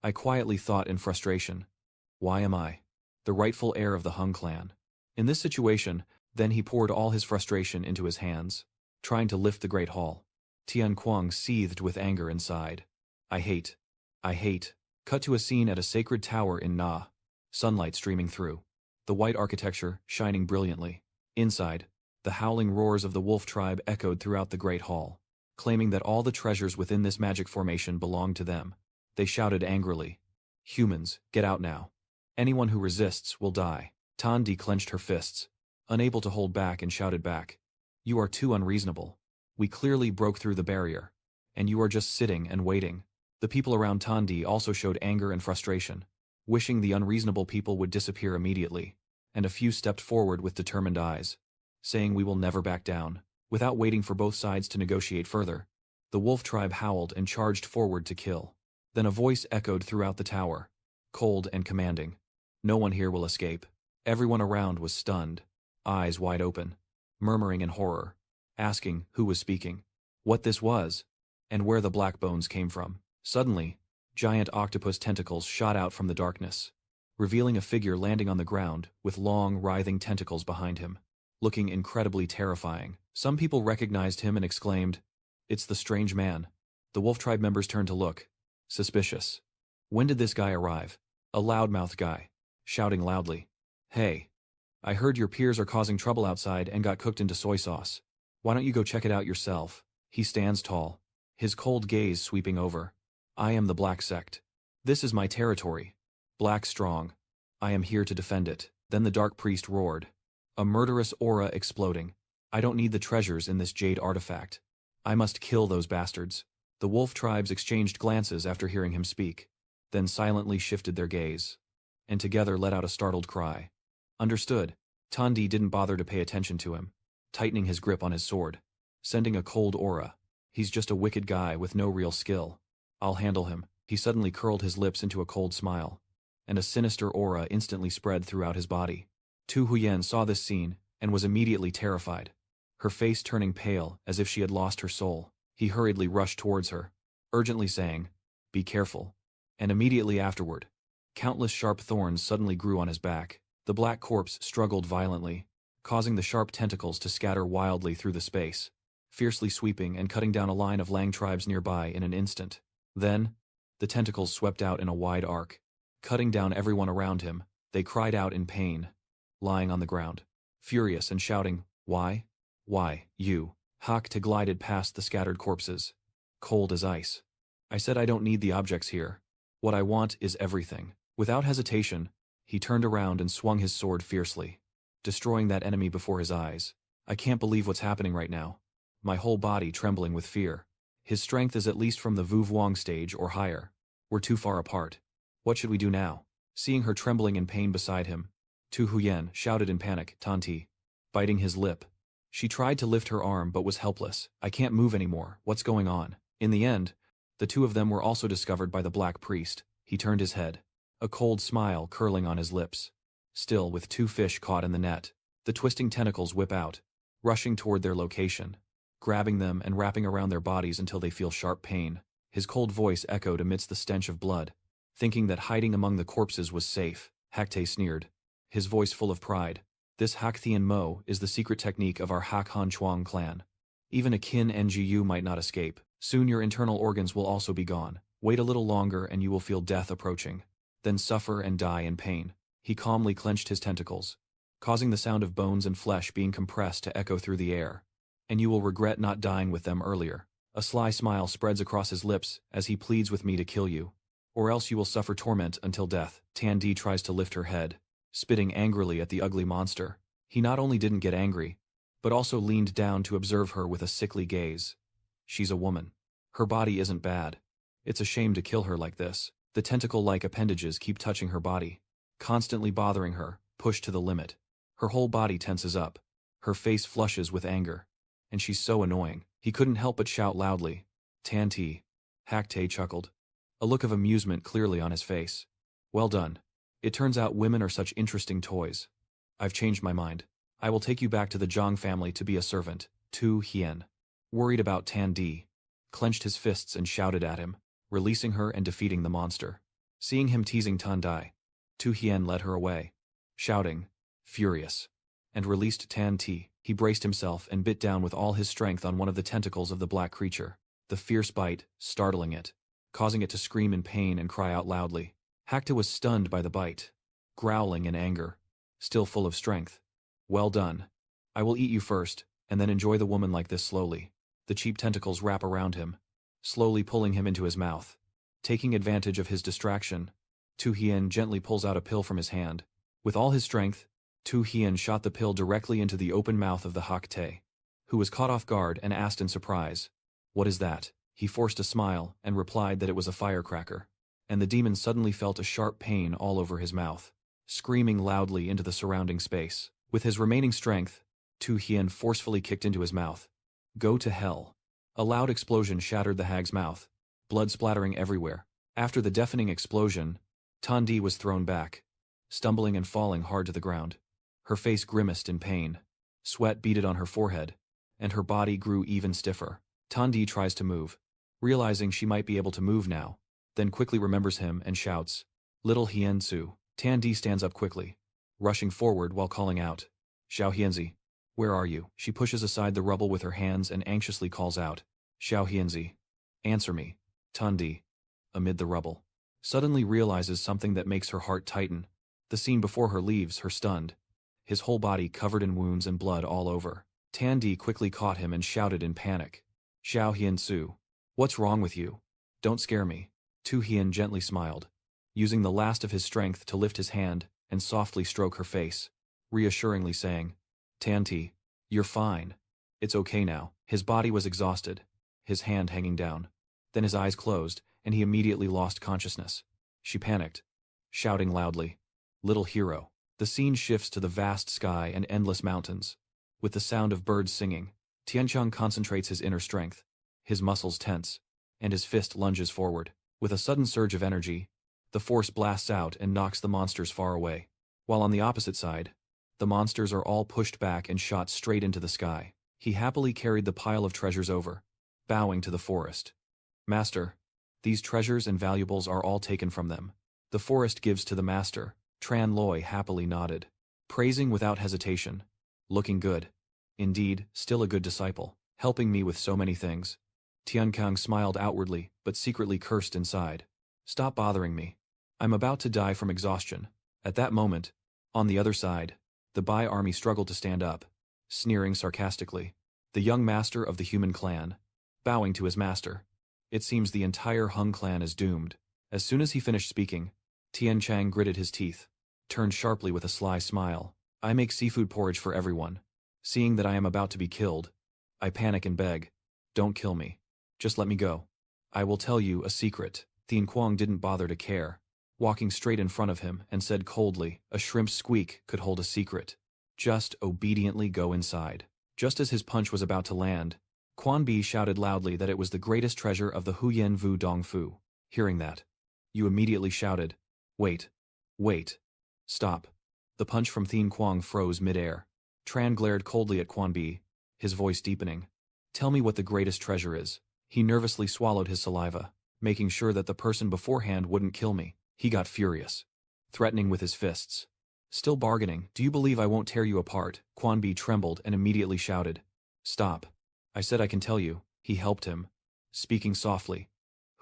I quietly thought in frustration, why am I the rightful heir of the Hung clan? In this situation, then he poured all his frustration into his hands, trying to lift the great hall. Tien Kwang seethed with anger inside. I hate. Cut to a scene at a sacred tower in Na, sunlight streaming through, the white architecture shining brilliantly. Inside, the howling roars of the wolf tribe echoed throughout the great hall, claiming that all the treasures within this magic formation belonged to them. They shouted angrily, humans, get out now. Anyone who resists will die. Tan Di clenched her fists, unable to hold back, and shouted back, you are too unreasonable. We clearly broke through the barrier, and you are just sitting and waiting. The people around Tan Di also showed anger and frustration, wishing the unreasonable people would disappear immediately, and a few stepped forward with determined eyes, saying we will never back down. Without waiting for both sides to negotiate further, the wolf tribe howled and charged forward to kill. Then a voice echoed throughout the tower, cold and commanding. No one here will escape. Everyone around was stunned, eyes wide open, murmuring in horror, asking who was speaking, what this was, and where the black bones came from. Suddenly, giant octopus tentacles shot out from the darkness, revealing a figure landing on the ground with long, writhing tentacles behind him, looking incredibly terrifying. Some people recognized him and exclaimed, it's the strange man. The wolf tribe members turned to look, suspicious. When did this guy arrive? A loudmouthed guy, shouting loudly, hey, I heard your peers are causing trouble outside and got cooked into soy sauce. Why don't you go check it out yourself? He stands tall, his cold gaze sweeping over. I am the Black Sect. This is my territory. Black strong. I am here to defend it. Then the dark priest roared, a murderous aura exploding. I don't need the treasures in this jade artifact. I must kill those bastards. The wolf tribes exchanged glances after hearing him speak, then silently shifted their gaze. and together let out a startled cry. Understood. Tandi didn't bother to pay attention to him, tightening his grip on his sword, sending a cold aura. He's just a wicked guy with no real skill. I'll handle him. He suddenly curled his lips into a cold smile, and a sinister aura instantly spread throughout his body. Tu Huyen saw this scene and was immediately terrified, her face turning pale as if she had lost her soul. He hurriedly rushed towards her, urgently saying, "Be careful." And immediately afterward, countless sharp thorns suddenly grew on his back. The black corpse struggled violently, causing the sharp tentacles to scatter wildly through the space, fiercely sweeping and cutting down a line of Lang tribes nearby in an instant. Then, the tentacles swept out in a wide arc, cutting down everyone around him. They cried out in pain, lying on the ground, furious and shouting, "Why? Why, you?" Hakte glided past the scattered corpses, cold as ice. "I said I don't need the objects here. What I want is everything." Without hesitation, he turned around and swung his sword fiercely, destroying that enemy before his eyes. "I can't believe what's happening right now. My whole body trembling with fear. His strength is at least from the Vu Vuong stage or higher. We're too far apart. What should we do now?" Seeing her trembling in pain beside him, Tu Huyen shouted in panic, "Tanti," biting his lip. She tried to lift her arm but was helpless. "I can't move anymore. What's going on?" In the end, the two of them were also discovered by the black priest. He turned his head, a cold smile curling on his lips. Still with two fish caught in the net, the twisting tentacles whip out, rushing toward their location, grabbing them and wrapping around their bodies until they feel sharp pain. His cold voice echoed amidst the stench of blood. Thinking that hiding among the corpses was safe, Hakte sneered, his voice full of pride. "This Hakthian Mo is the secret technique of our Hak Han Chuang clan. Even a kin NGU might not escape. Soon your internal organs will also be gone. Wait a little longer and you will feel death approaching. Then suffer and die in pain." He calmly clenched his tentacles, causing the sound of bones and flesh being compressed to echo through the air. "And you will regret not dying with them earlier." A sly smile spreads across his lips as he pleads with me to kill you, or else you will suffer torment until death. Tandi tries to lift her head, spitting angrily at the ugly monster. He not only didn't get angry, but also leaned down to observe her with a sickly gaze. She's a woman. Her body isn't bad. It's a shame to kill her like this. The tentacle-like appendages keep touching her body, constantly bothering her, pushed to the limit. Her whole body tenses up. Her face flushes with anger. And she's so annoying. He couldn't help but shout loudly, "Tanti." Hakte chuckled, a look of amusement clearly on his face. "Well done. It turns out women are such interesting toys. I've changed my mind. I will take you back to the Zhang family to be a servant." Tu Hien, worried about Tandi, clenched his fists and shouted at him, releasing her and defeating the monster. Seeing him teasing Tandai, Tu Hien led her away, shouting, furious, and released Tan-Ti. He braced himself and bit down with all his strength on one of the tentacles of the black creature, the fierce bite startling it, causing it to scream in pain and cry out loudly. Hakta was stunned by the bite, growling in anger, still full of strength. "Well done. I will eat you first, and then enjoy the woman like this slowly." The cheap tentacles wrap around him, slowly pulling him into his mouth. Taking advantage of his distraction, Tu Hien gently pulls out a pill from his hand. With all his strength, Tu Hien shot the pill directly into the open mouth of the Hakte, who was caught off guard and asked in surprise, "What is that?" He forced a smile and replied that it was a firecracker, and the demon suddenly felt a sharp pain all over his mouth, screaming loudly into the surrounding space. With his remaining strength, Tu Hien forcefully kicked into his mouth. "Go to hell." A loud explosion shattered the hag's mouth, blood splattering everywhere. After the deafening explosion, Tandi was thrown back, stumbling and falling hard to the ground. Her face grimaced in pain, sweat beaded on her forehead, and her body grew even stiffer. Tandi tries to move, realizing she might be able to move now, then quickly remembers him and shouts, "Little Hienzu." Tandi stands up quickly, rushing forward while calling out, "Xiao Hienzi, where are you?" She pushes aside the rubble with her hands and anxiously calls out, "Xiao Hienzi, answer me." Tandi, amid the rubble, suddenly realizes something that makes her heart tighten. The scene before her leaves her stunned, his whole body covered in wounds and blood all over. Tandi quickly caught him and shouted in panic, "Xiao Hienzu, what's wrong with you? Don't scare me." Tu Hien gently smiled, using the last of his strength to lift his hand and softly stroke her face, reassuringly saying, "Tanti, you're fine. It's okay now." His body was exhausted, his hand hanging down. Then his eyes closed, and he immediately lost consciousness. She panicked, shouting loudly, Little hero. The scene shifts to the vast sky and endless mountains. With the sound of birds singing, Tiancheng concentrates his inner strength. His muscles tense, and his fist lunges forward. With a sudden surge of energy, the force blasts out and knocks the monsters far away. While on the opposite side, the monsters are all pushed back and shot straight into the sky. He happily carried the pile of treasures over, bowing to the forest. Master, these treasures and valuables are all taken from them. The forest gives to the master. Tran Loi happily nodded, praising without hesitation. Looking good. Indeed, still a good disciple, helping me with so many things. Tiankang smiled outwardly, but secretly cursed inside. Stop bothering me. I'm about to die from exhaustion. At that moment, on the other side, the Bai army struggled to stand up, sneering sarcastically. The young master of the human clan, bowing to his master. It seems the entire Hung clan is doomed. As soon as he finished speaking, Tian Chang gritted his teeth, turned sharply with a sly smile. I make seafood porridge for everyone. Seeing that I am about to be killed, I panic and beg, don't kill me. Just let me go. I will tell you a secret. Thien Quang didn't bother to care, walking straight in front of him and said coldly, a shrimp's squeak could hold a secret. Just obediently go inside. Just as his punch was about to land, Quan Bi shouted loudly that it was the greatest treasure of the Huyen Vu Dong Fu. Hearing that, you immediately shouted, wait. Wait. Stop. The punch from Thien Quang froze mid-air. Tran glared coldly at Quan Bi, his voice deepening. Tell me what the greatest treasure is. He nervously swallowed his saliva, making sure that the person beforehand wouldn't kill me. He got furious, threatening with his fists. Still bargaining, do you believe I won't tear you apart? Quan Bi trembled and immediately shouted. Stop. I said I can tell you. He helped him, speaking softly.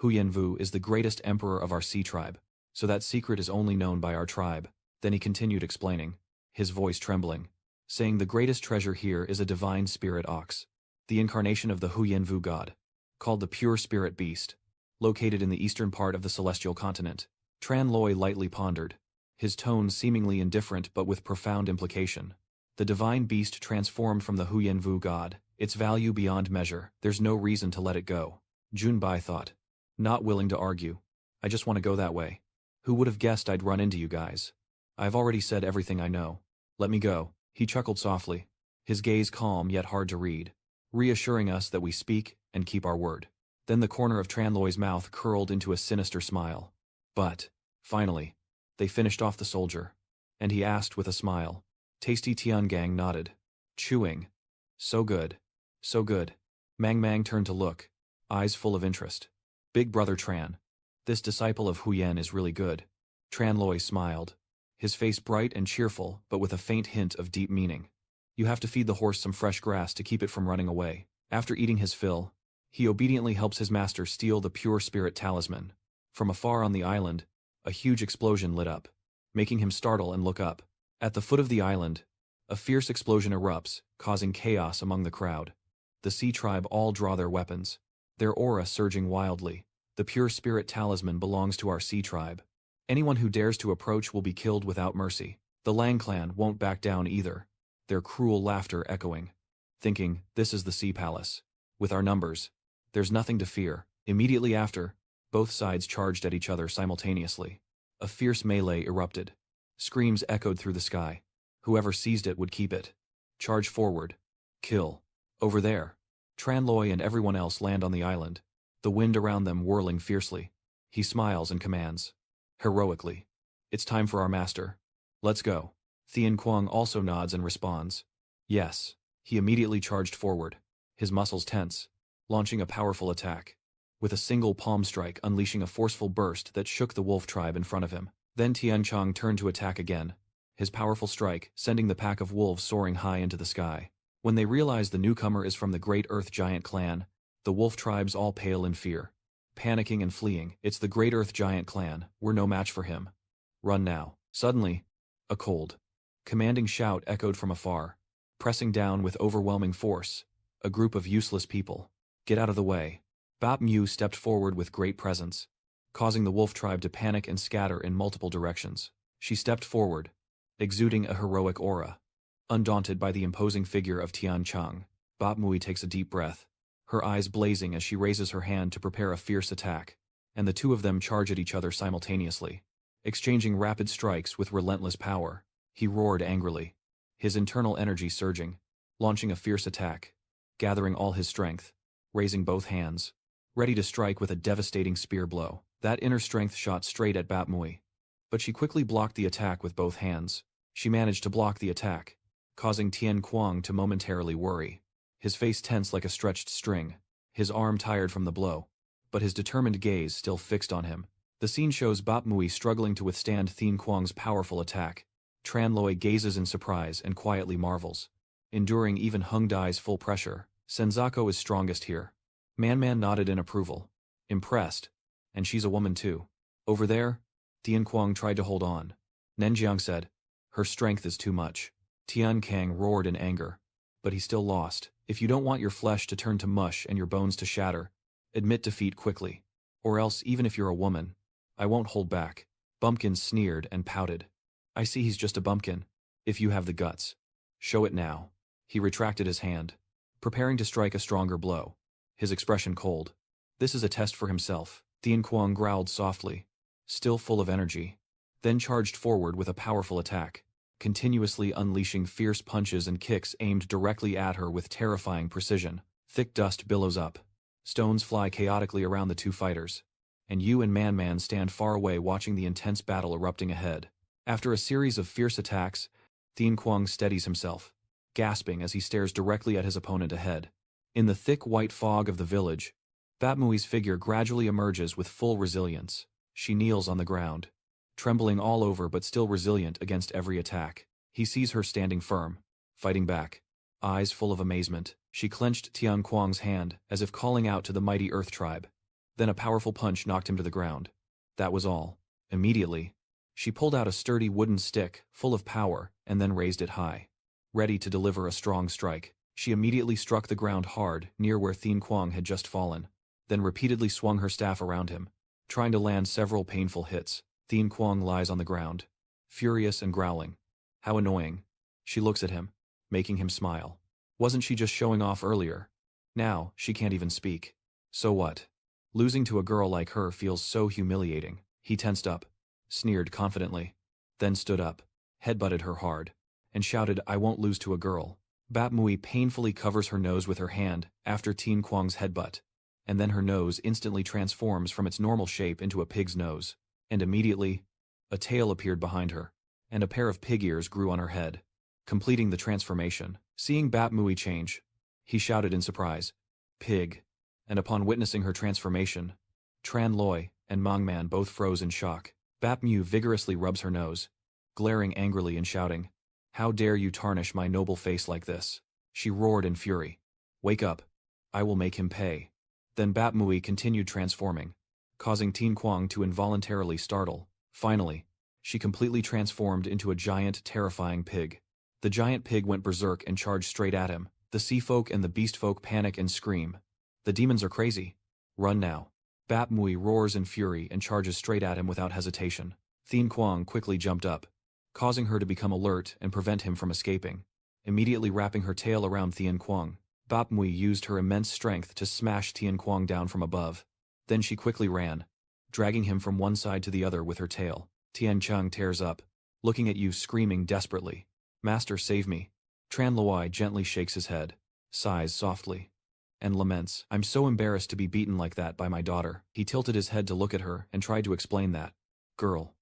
Huyen Vu is the greatest emperor of our sea tribe, so that secret is only known by our tribe. Then he continued explaining, his voice trembling, saying the greatest treasure here is a divine spirit ox, the incarnation of the Huyen Vu god, called the pure spirit beast, located in the eastern part of the celestial continent. Tran Loi lightly pondered, his tone seemingly indifferent but with profound implication. The divine beast transformed from the Huyen Vu god, its value beyond measure, there's no reason to let it go. Jun Bai thought, not willing to argue. I just want to go that way. Who would have guessed I'd run into you guys? I've already said everything I know. Let me go. He chuckled softly, his gaze calm yet hard to read, reassuring us that we speak and keep our word. Then the corner of Tran Loi's mouth curled into a sinister smile. But, finally, they finished off the soldier, and he asked with a smile. Tasty Tiangang nodded, chewing. So good. So good. Mang Mang turned to look, eyes full of interest. Big brother Tran. This disciple of Huyen is really good. Tran Loi smiled, his face bright and cheerful but with a faint hint of deep meaning. You have to feed the horse some fresh grass to keep it from running away. After eating his fill, he obediently helps his master steal the pure spirit talisman. From afar on the island, a huge explosion lit up, making him startle and look up. At the foot of the island, a fierce explosion erupts, causing chaos among the crowd. The sea tribe all draw their weapons, their aura surging wildly. The pure spirit talisman belongs to our sea tribe. Anyone who dares to approach will be killed without mercy. The Lang clan won't back down either, their cruel laughter echoing. Thinking, this is the Sea Palace. With our numbers, there's nothing to fear. Immediately after, both sides charged at each other simultaneously. A fierce melee erupted. Screams echoed through the sky. Whoever seized it would keep it. Charge forward. Kill. Over there. Tran Loi and everyone else land on the island, the wind around them whirling fiercely. He smiles and commands. Heroically. It's time for our master. Let's go. Thien Quang also nods and responds. Yes. He immediately charged forward, his muscles tense, launching a powerful attack, with a single palm strike unleashing a forceful burst that shook the wolf tribe in front of him. Then Tian Chang turned to attack again, his powerful strike sending the pack of wolves soaring high into the sky. When they realize the newcomer is from the great Earth Giant clan, the wolf tribes all pale in fear, panicking and fleeing. It's the great Earth Giant clan, we're no match for him. Run now. Suddenly, a cold, commanding shout echoed from afar, pressing down with overwhelming force. A group of useless people. Get out of the way. Bap Mu stepped forward with great presence, causing the wolf tribe to panic and scatter in multiple directions. She stepped forward, exuding a heroic aura. Undaunted by the imposing figure of Tian Chang, Bap Mui takes a deep breath, her eyes blazing as she raises her hand to prepare a fierce attack, and the two of them charge at each other simultaneously. exchanging rapid strikes with relentless power. He roared angrily, his internal energy surging, launching a fierce attack, gathering all his strength, raising both hands, ready to strike with a devastating spear blow. That inner strength shot straight at Batmui. But she quickly blocked the attack with both hands. She managed to block the attack, causing Tian Kuang to momentarily worry. His face tense like a stretched string, his arm tired from the blow, but his determined gaze still fixed on him. The scene shows Batmui struggling to withstand Tian Kuang's powerful attack. Tran Loi gazes in surprise and quietly marvels. Enduring even Hung Dai's full pressure, Senzako is strongest here. Man nodded in approval. Impressed. And she's a woman too. Over there? Tian Kuang tried to hold on. Nenjiang said, her strength is too much. Tian Kang roared in anger. But he still lost. If you don't want your flesh to turn to mush and your bones to shatter, admit defeat quickly. Or else, even if you're a woman, I won't hold back. Bumpkin sneered and pouted. I see he's just a bumpkin. If you have the guts, show it now. He retracted his hand, preparing to strike a stronger blow, his expression cold. This is a test for himself. Tian Kuang growled softly, still full of energy, then charged forward with a powerful attack, continuously unleashing fierce punches and kicks aimed directly at her with terrifying precision. Thick dust billows up. Stones fly chaotically around the two fighters, and Yu and Man stand far away watching the intense battle erupting ahead. After a series of fierce attacks, Tian Kuang steadies himself, gasping as he stares directly at his opponent ahead. In the thick white fog of the village, Batmui's figure gradually emerges with full resilience. She kneels on the ground, trembling all over but still resilient against every attack. He sees her standing firm, fighting back. Eyes full of amazement, she clenched Tian Kuang's hand as if calling out to the mighty Earth Tribe. Then a powerful punch knocked him to the ground. That was all. Immediately, she pulled out a sturdy wooden stick, full of power, and then raised it high. Ready to deliver a strong strike, she immediately struck the ground hard near where Tian Kuang had just fallen, then repeatedly swung her staff around him, trying to land several painful hits. Tian Kuang lies on the ground, furious and growling. How annoying. She looks at him, making him smile. Wasn't she just showing off earlier? Now, she can't even speak. So what? Losing to a girl like her feels so humiliating. He tensed up, sneered confidently, then stood up, headbutted her hard, and shouted, I won't lose to a girl. Batmui painfully covers her nose with her hand after Tian Kuang's headbutt, and then her nose instantly transforms from its normal shape into a pig's nose, and immediately, a tail appeared behind her, and a pair of pig ears grew on her head, completing the transformation. Seeing Batmui change, he shouted in surprise, Pig, and upon witnessing her transformation, Tran Loi and Mangman both froze in shock. Batmu vigorously rubs her nose, glaring angrily and shouting, How dare you tarnish my noble face like this? She roared in fury. Wake up. I will make him pay. Then Batmui continued transforming, causing Tian Kuang to involuntarily startle. Finally, she completely transformed into a giant, terrifying pig. The giant pig went berserk and charged straight at him. The sea folk and the beast folk panic and scream. The demons are crazy. Run now. Batmui roars in fury and charges straight at him without hesitation. Tian Kuang quickly jumped up, causing her to become alert and prevent him from escaping. Immediately wrapping her tail around Tian Kuang, Batmui used her immense strength to smash Tian Kuang down from above. Then she quickly ran, dragging him from one side to the other with her tail. Tian Cheng tears up, looking at you screaming desperately. Master, save me. Tran Loi gently shakes his head, sighs softly, and laments, I'm so embarrassed to be beaten like that by my daughter. He tilted his head to look at her and tried to explain that. Girl,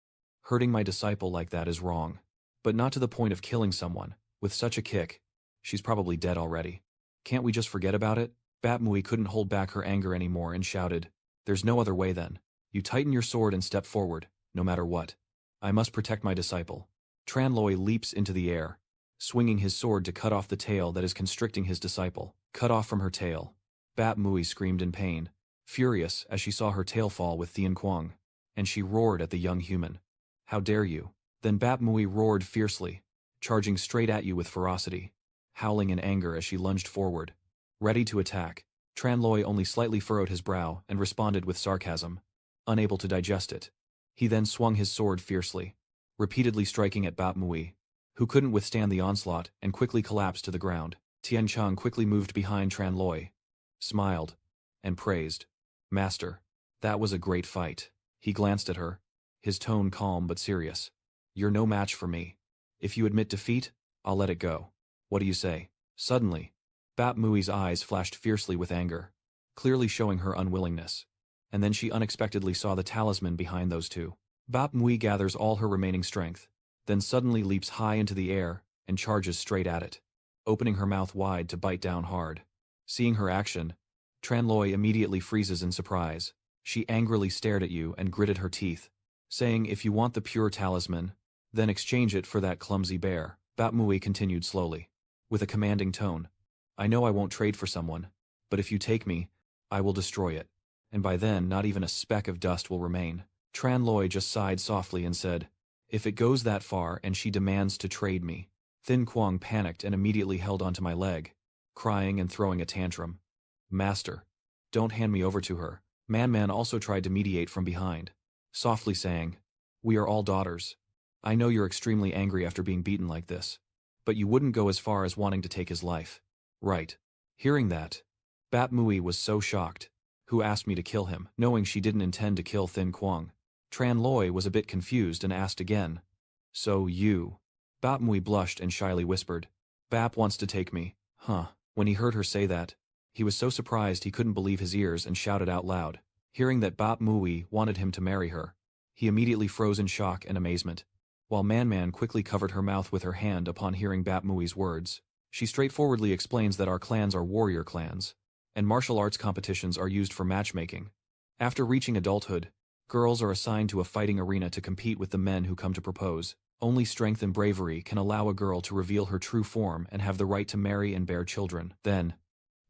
hurting my disciple like that is wrong. But not to the point of killing someone. With such a kick, she's probably dead already. Can't we just forget about it? Batmui couldn't hold back her anger anymore and shouted, There's no other way then. You tighten your sword and step forward, no matter what. I must protect my disciple. Tran Loi leaps into the air, swinging his sword to cut off the tail that is constricting his disciple. Cut off from her tail. Batmui screamed in pain, furious as she saw her tail fall with Tian Kuang, and she roared at the young human. How dare you? Then Batmui roared fiercely, charging straight at you with ferocity, howling in anger as she lunged forward, ready to attack. Tran Loi only slightly furrowed his brow and responded with sarcasm, unable to digest it. He then swung his sword fiercely, repeatedly striking at Batmui, who couldn't withstand the onslaught and quickly collapsed to the ground. Tian Cheng quickly moved behind Tran Loi, smiled, and praised. Master, that was a great fight. He glanced at her, his tone calm but serious. "You're no match for me. If you admit defeat, I'll let it go. What do you say?" Suddenly, Bap Mui's eyes flashed fiercely with anger, clearly showing her unwillingness. And then she unexpectedly saw the talisman behind those two. Bap Mui gathers all her remaining strength, then suddenly leaps high into the air and charges straight at it, opening her mouth wide to bite down hard. Seeing her action, Tranloi immediately freezes in surprise. She angrily stared at you and gritted her teeth, saying, "If you want the pure talisman, then exchange it for that clumsy bear." Bap Mui continued slowly, with a commanding tone. "I know I won't trade for someone, but if you take me, I will destroy it. And by then not even a speck of dust will remain." Tranloi just sighed softly and said, "If it goes that far and she demands to trade me." Thin Quang panicked and immediately held onto my leg, crying and throwing a tantrum. "Master, don't hand me over to her." Man also tried to mediate from behind, softly saying, "We are all daughters. I know you're extremely angry after being beaten like this, but you wouldn't go as far as wanting to take his life, right?" Hearing that, Bap Mui was so shocked. "Who asked me to kill him?" Knowing she didn't intend to kill Thin Quang, Tranloi was a bit confused and asked again, "So you?" Bap Mui blushed and shyly whispered, "Bap wants to take me." Huh. When he heard her say that, he was so surprised he couldn't believe his ears and shouted out loud. Hearing that Bap Mui wanted him to marry her, he immediately froze in shock and amazement, while Man quickly covered her mouth with her hand upon hearing Bap Mui's words. She straightforwardly explains that our clans are warrior clans, and martial arts competitions are used for matchmaking. After reaching adulthood, girls are assigned to a fighting arena to compete with the men who come to propose. Only strength and bravery can allow a girl to reveal her true form and have the right to marry and bear children. Then,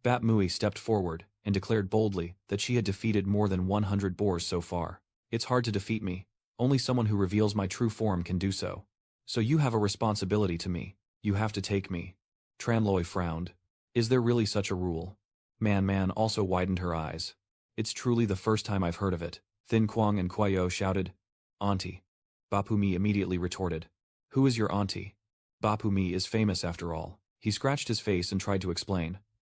Bap Mui stepped forward and declared boldly that she had defeated more than 100 boars so far. "It's hard to defeat me. Only someone who reveals my true form can do so. So you have a responsibility to me. You have to take me." Tranloi frowned. "Is there really such a rule?" Man also widened her eyes. "It's truly the first time I've heard of it." Thin Quang and Kuayo shouted, "Auntie." Bapumi immediately retorted, "Who is your auntie?" Bapumi is famous after all. He scratched his face and tried to explain.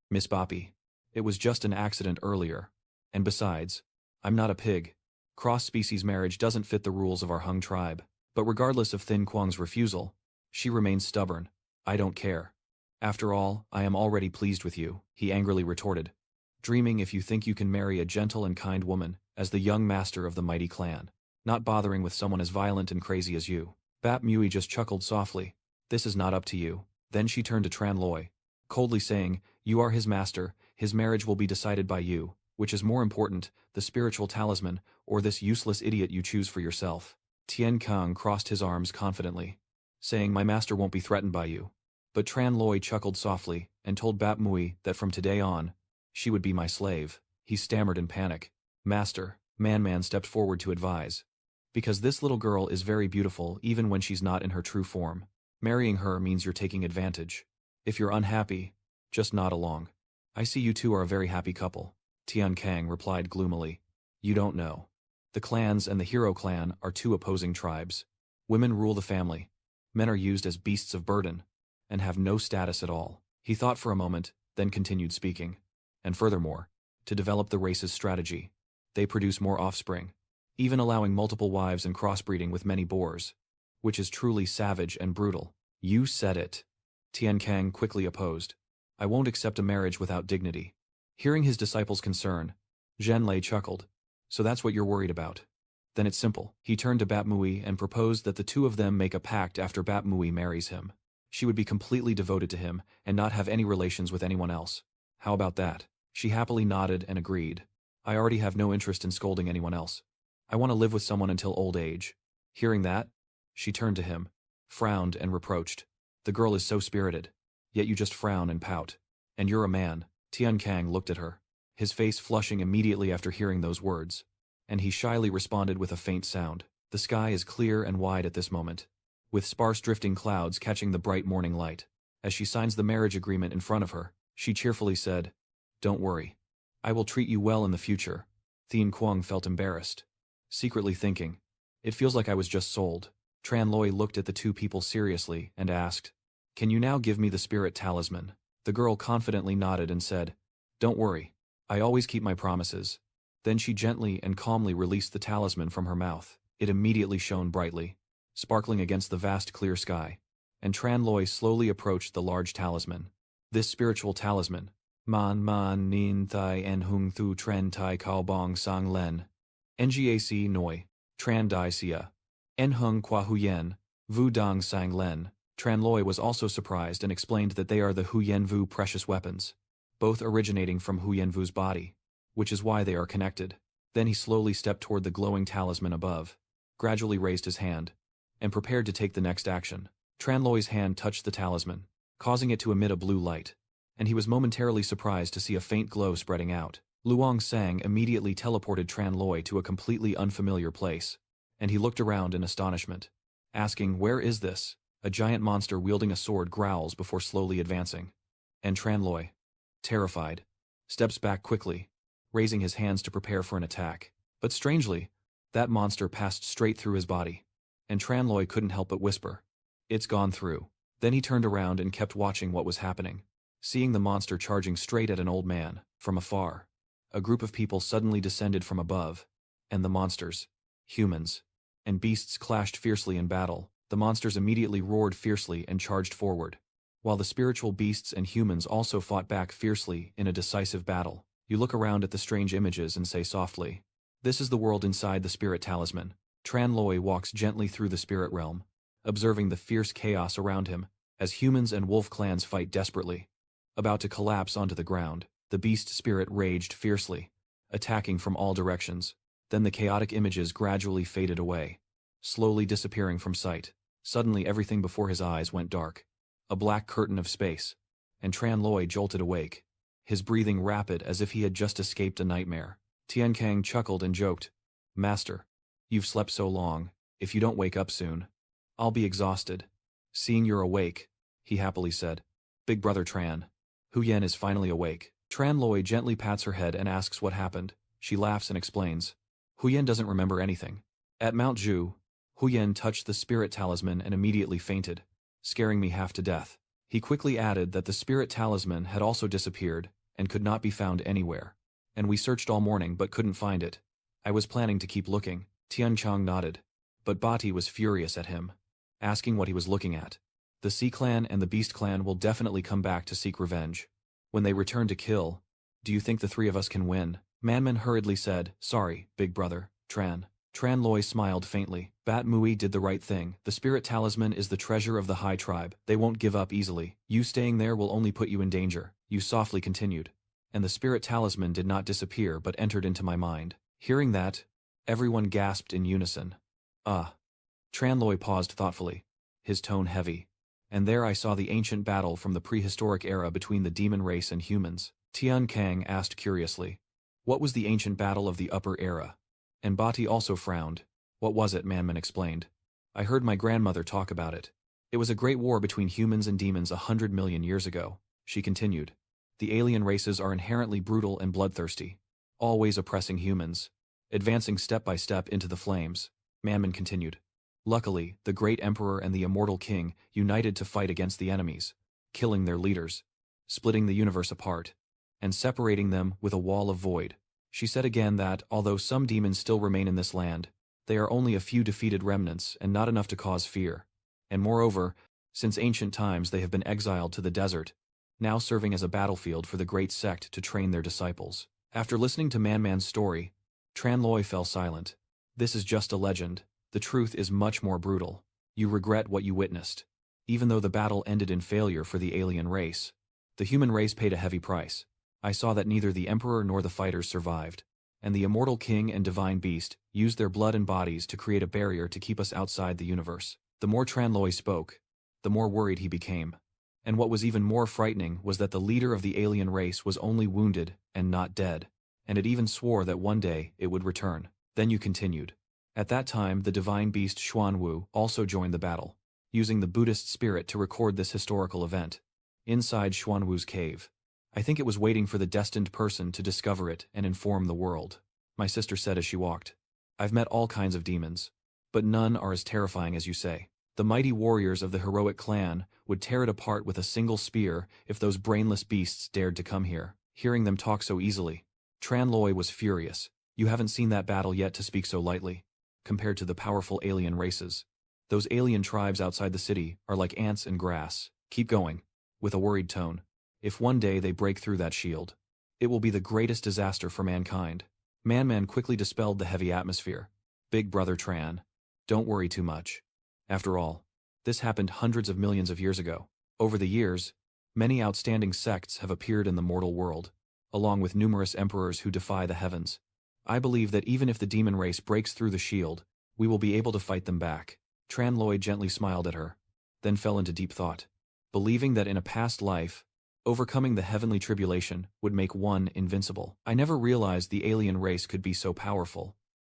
"Miss Bapi. It was just an accident earlier. And besides, I'm not a pig. Cross-species marriage doesn't fit the rules of our Hung tribe." But regardless of Thin Quang's refusal, she remained stubborn. "I don't care. After all, I am already pleased with you," he angrily retorted, "dreaming if you think you can marry a gentle and kind woman as the young master of the mighty clan, not bothering with someone as violent and crazy as you." Bap Mui just chuckled softly. "This is not up to you." Then she turned to Tranloi, coldly saying, "You are his master, his marriage will be decided by you. Which is more important, the spiritual talisman, or this useless idiot you choose for yourself?" Tien Kang crossed his arms confidently, saying, "My master won't be threatened by you." But Tranloi chuckled softly and told Bap Mui that from today on, she would be my slave. He stammered in panic. "Master," Man stepped forward to advise, "because this little girl is very beautiful even when she's not in her true form. Marrying her means you're taking advantage. If you're unhappy, just nod along. I see you two are a very happy couple." Tian Kang replied gloomily, "You don't know. The clans and the hero clan are two opposing tribes. Women rule the family. Men are used as beasts of burden, and have no status at all." He thought for a moment, then continued speaking. "And furthermore, to develop the race's strategy, they produce more offspring, even allowing multiple wives and crossbreeding with many boars, which is truly savage and brutal." "You said it," Tian Kang quickly opposed. "I won't accept a marriage without dignity." Hearing his disciple's concern, Zhen Lei chuckled. "So that's what you're worried about? Then it's simple." He turned to Bap Mui and proposed that the two of them make a pact after Bap Mui marries him. She would be completely devoted to him and not have any relations with anyone else. How about that? She happily nodded and agreed. "I already have no interest in scolding anyone else. I want to live with someone until old age." Hearing that, she turned to him, frowned and reproached. "The girl is so spirited, yet you just frown and pout. And you're a man." Tian Kang looked at her, his face flushing immediately after hearing those words, and he shyly responded with a faint sound. The sky is clear and wide at this moment, with sparse drifting clouds catching the bright morning light. As she signs the marriage agreement in front of her, she cheerfully said, "Don't worry. I will treat you well in the future." Thien Quang felt embarrassed, secretly thinking, "It feels like I was just sold." Tranloi looked at the two people seriously and asked, "Can you now give me the spirit talisman?" The girl confidently nodded and said, "Don't worry. I always keep my promises." Then she gently and calmly released the talisman from her mouth. It immediately shone brightly, sparkling against the vast clear sky, and Tran Loi slowly approached the large talisman. This spiritual talisman, Man Man Nin Thai En Hung Thu Tren Tai Kao Bong Sang Len, Ngac Noi, Tran Dai Sia, En Hung Qua Huyen, Vu Dong Sang Len. Tran Loi was also surprised and explained that they are the Huyen Vu precious weapons, both originating from Huyen Vu's body, which is why they are connected. Then he slowly stepped toward the glowing talisman above, gradually raised his hand, and prepared to take the next action. Tran Loi's hand touched the talisman, causing it to emit a blue light, and he was momentarily surprised to see a faint glow spreading out. Luong Sang immediately teleported Tran Loi to a completely unfamiliar place, and he looked around in astonishment, asking, "Where is this?" A giant monster wielding a sword growls before slowly advancing, and Tran Loi, terrified, steps back quickly, raising his hands to prepare for an attack. But strangely, that monster passed straight through his body, and Tran Loi couldn't help but whisper, "It's gone through." Then he turned around and kept watching what was happening, seeing the monster charging straight at an old man. From afar, a group of people suddenly descended from above, and the monsters, humans, and beasts clashed fiercely in battle. The monsters immediately roared fiercely and charged forward, while the spiritual beasts and humans also fought back fiercely in a decisive battle. You look around at the strange images and say softly, "This is the world inside the spirit talisman." Tran Loi walks gently through the spirit realm, observing the fierce chaos around him as humans and wolf clans fight desperately. About to collapse onto the ground, the beast spirit raged fiercely, attacking from all directions. Then the chaotic images gradually faded away, slowly disappearing from sight. Suddenly everything before his eyes went dark, a black curtain of space, and Tran Loi jolted awake, his breathing rapid as if he had just escaped a nightmare. Tian Kang chuckled and joked, "Master, you've slept so long, if you don't wake up soon, I'll be exhausted." "Seeing you're awake," he happily said, "Big brother Tran, Huyen is finally awake." Tran Loi gently pats her head and asks what happened. She laughs and explains, "Huyen doesn't remember anything. At Mount Zhu, Huyen touched the spirit talisman and immediately fainted, scaring me half to death." He quickly added that the spirit talisman had also disappeared and could not be found anywhere, and we searched all morning but couldn't find it. I was planning to keep looking. Tian Chong nodded, but Bati was furious at him, asking what he was looking at. "The Sea Clan and the Beast Clan will definitely come back to seek revenge. When they return to kill, do you think the three of us can win?" Manman hurriedly said, "Sorry, big brother, Tran." Tran Loi smiled faintly. "Bat Mui did the right thing. The spirit talisman is the treasure of the High Tribe. They won't give up easily. You staying there will only put you in danger," you softly continued. "And the spirit talisman did not disappear but entered into my mind." Hearing that, everyone gasped in unison. "Ah." Tran Loi paused thoughtfully, his tone heavy. "And there I saw the ancient battle from the prehistoric era between the demon race and humans." Tian Kang asked curiously, "What was the ancient battle of the upper era?" And Bati also frowned. "What was it?" Manman explained. "I heard my grandmother talk about it. It was a great war between humans and demons 100 million years ago," she continued. "The alien races are inherently brutal and bloodthirsty, always oppressing humans, advancing step by step into the flames." Manman continued. "Luckily, the great emperor and the immortal king united to fight against the enemies, killing their leaders, splitting the universe apart, and separating them with a wall of void." She said again that, although some demons still remain in this land, they are only a few defeated remnants and not enough to cause fear. And moreover, since ancient times they have been exiled to the desert, now serving as a battlefield for the great sect to train their disciples. After listening to Manman's story, Tran Loi fell silent. "This is just a legend. The truth is much more brutal. You regret what you witnessed. Even though the battle ended in failure for the alien race, the human race paid a heavy price. I saw that neither the emperor nor the fighters survived, and the immortal king and divine beast used their blood and bodies to create a barrier to keep us outside the universe." The more Tran Loi spoke, the more worried he became. And what was even more frightening was that the leader of the alien race was only wounded and not dead, and it even swore that one day it would return. Then you continued. "At that time the divine beast Xuanwu also joined the battle, using the Buddhist spirit to record this historical event. Inside Xuanwu's cave, I think it was waiting for the destined person to discover it and inform the world," my sister said as she walked. "I've met all kinds of demons, but none are as terrifying as you say. The mighty warriors of the heroic clan would tear it apart with a single spear if those brainless beasts dared to come here." Hearing them talk so easily, Tran Loi was furious. "You haven't seen that battle yet to speak so lightly. compared to the powerful alien races. Those alien tribes outside the city are like ants in grass. Keep going. With a worried tone. If one day they break through that shield, it will be the greatest disaster for mankind. Man quickly dispelled the heavy atmosphere. Big Brother Tran. Don't worry too much. After all, this happened hundreds of millions of years ago. Over the years, many outstanding sects have appeared in the mortal world, along with numerous emperors who defy the heavens. I believe that even if the demon race breaks through the shield, we will be able to fight them back. Tran Loi gently smiled at her, then fell into deep thought, believing that in a past life, overcoming the heavenly tribulation would make one invincible. I never realized the alien race could be so powerful.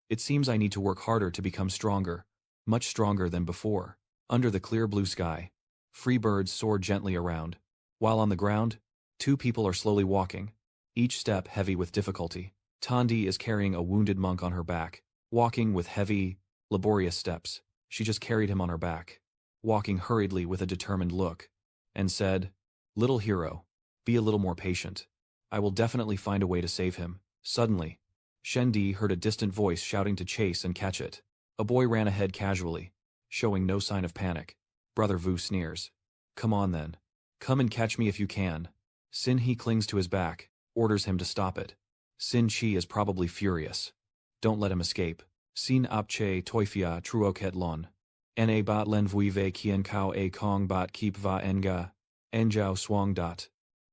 It seems I need to work harder to become stronger, much stronger than before. Under the clear blue sky, free birds soar gently around, while on the ground, two people are slowly walking, each step heavy with difficulty. Tandi is carrying a wounded monk on her back, walking with heavy, laborious steps. She just carried him on her back, walking hurriedly with a determined look, and said, "Little hero, be a little more patient. I will definitely find a way to save him." Suddenly, Shendi heard a distant voice shouting to chase and catch it. A boy ran ahead casually, showing no sign of panic. Brother Vu sneers. "Come on then. Come and catch me if you can." Sin He clings to his back, orders him to stop it. Sin Chi is probably furious. Don't let him escape. Sin apche toifia truoket lon. Na bat len vuive kien kao a kong bat keep va enga. Enjao swang dot.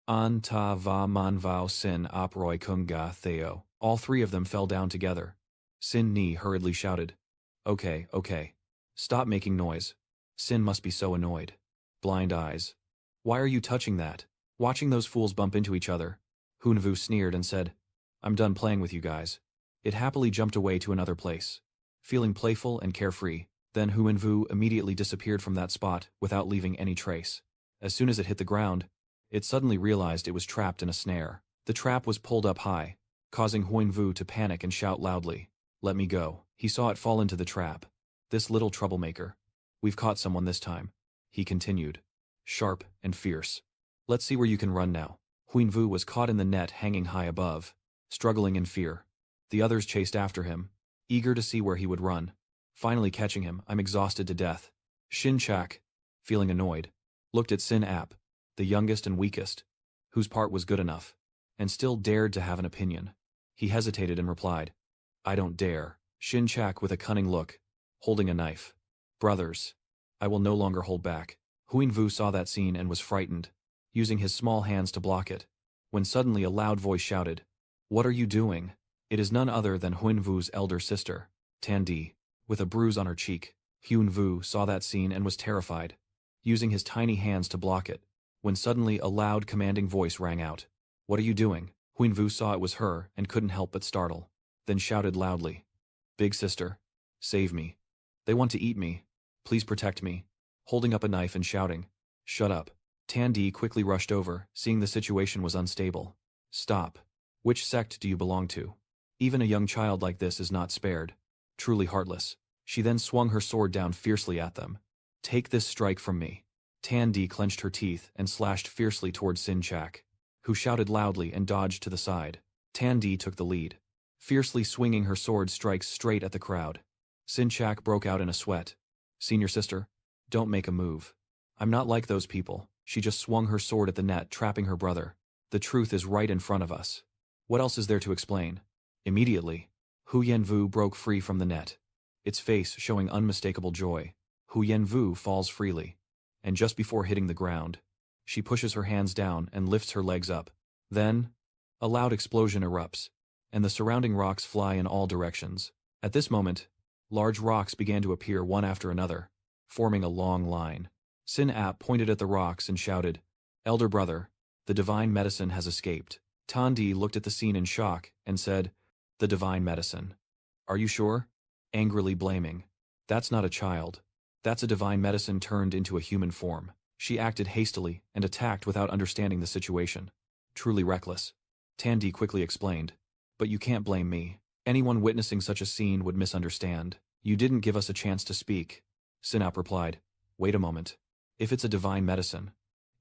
An ta va man vao sin aproi kunga theo. All three of them fell down together. Sin Ni hurriedly shouted, Okay. Stop making noise. Sin must be so annoyed. Blind eyes. Why are you touching that? Watching those fools bump into each other. Hunvu sneered and said, I'm done playing with you guys. It happily jumped away to another place, feeling playful and carefree. Then Hunvu immediately disappeared from that spot without leaving any trace. As soon as it hit the ground, it suddenly realized it was trapped in a snare. The trap was pulled up high, causing Hunvu to panic and shout loudly, Let me go. He saw it fall into the trap. This little troublemaker. We've caught someone this time, he continued, sharp and fierce. Let's see where you can run now. Hunvu was caught in the net hanging high above, struggling in fear. The others chased after him, eager to see where he would run. Finally catching him, I'm exhausted to death. Shin Chak, feeling annoyed, looked at Sin Ap, the youngest and weakest, whose part was good enough, and still dared to have an opinion. He hesitated and replied, I don't dare. Shin Chak with a cunning look, holding a knife. Brothers, I will no longer hold back. Hunvu saw that scene and was frightened, using his small hands to block it, when suddenly a loud voice shouted, What are you doing? It is none other than Hunvu's elder sister, Tandi, with a bruise on her cheek. Hunvu saw that scene and was terrified, using his tiny hands to block it, when suddenly a loud commanding voice rang out. What are you doing? Hunvu saw it was her and couldn't help but startle, then shouted loudly, Big sister, save me. They want to eat me. Please protect me. Holding up a knife and shouting, Shut up. Tandi quickly rushed over, seeing the situation was unstable. Stop. Which sect do you belong to? Even a young child like this is not spared. Truly heartless. She then swung her sword down fiercely at them. Take this strike from me. Tandi clenched her teeth and slashed fiercely towards Sin Chak, who shouted loudly and dodged to the side. Tandi took the lead, fiercely swinging her sword strikes straight at the crowd. Sin Chak broke out in a sweat. Senior sister, don't make a move. I'm not like those people. She just swung her sword at the net, trapping her brother. The truth is right in front of us. What else is there to explain? Immediately, Hu Yanvu broke free from the net, its face showing unmistakable joy. Hu Yanvu falls freely, and just before hitting the ground, she pushes her hands down and lifts her legs up. Then, a loud explosion erupts, and the surrounding rocks fly in all directions. At this moment, large rocks began to appear one after another, forming a long line. Sin Ap pointed at the rocks and shouted, Elder brother, the divine medicine has escaped. Tandi looked at the scene in shock and said, The divine medicine. Are you sure? Angrily blaming. That's not a child. That's a divine medicine turned into a human form. She acted hastily and attacked without understanding the situation. Truly reckless. Tandi quickly explained. But you can't blame me. Anyone witnessing such a scene would misunderstand. You didn't give us a chance to speak. Sinap replied, Wait a moment. If it's a divine medicine,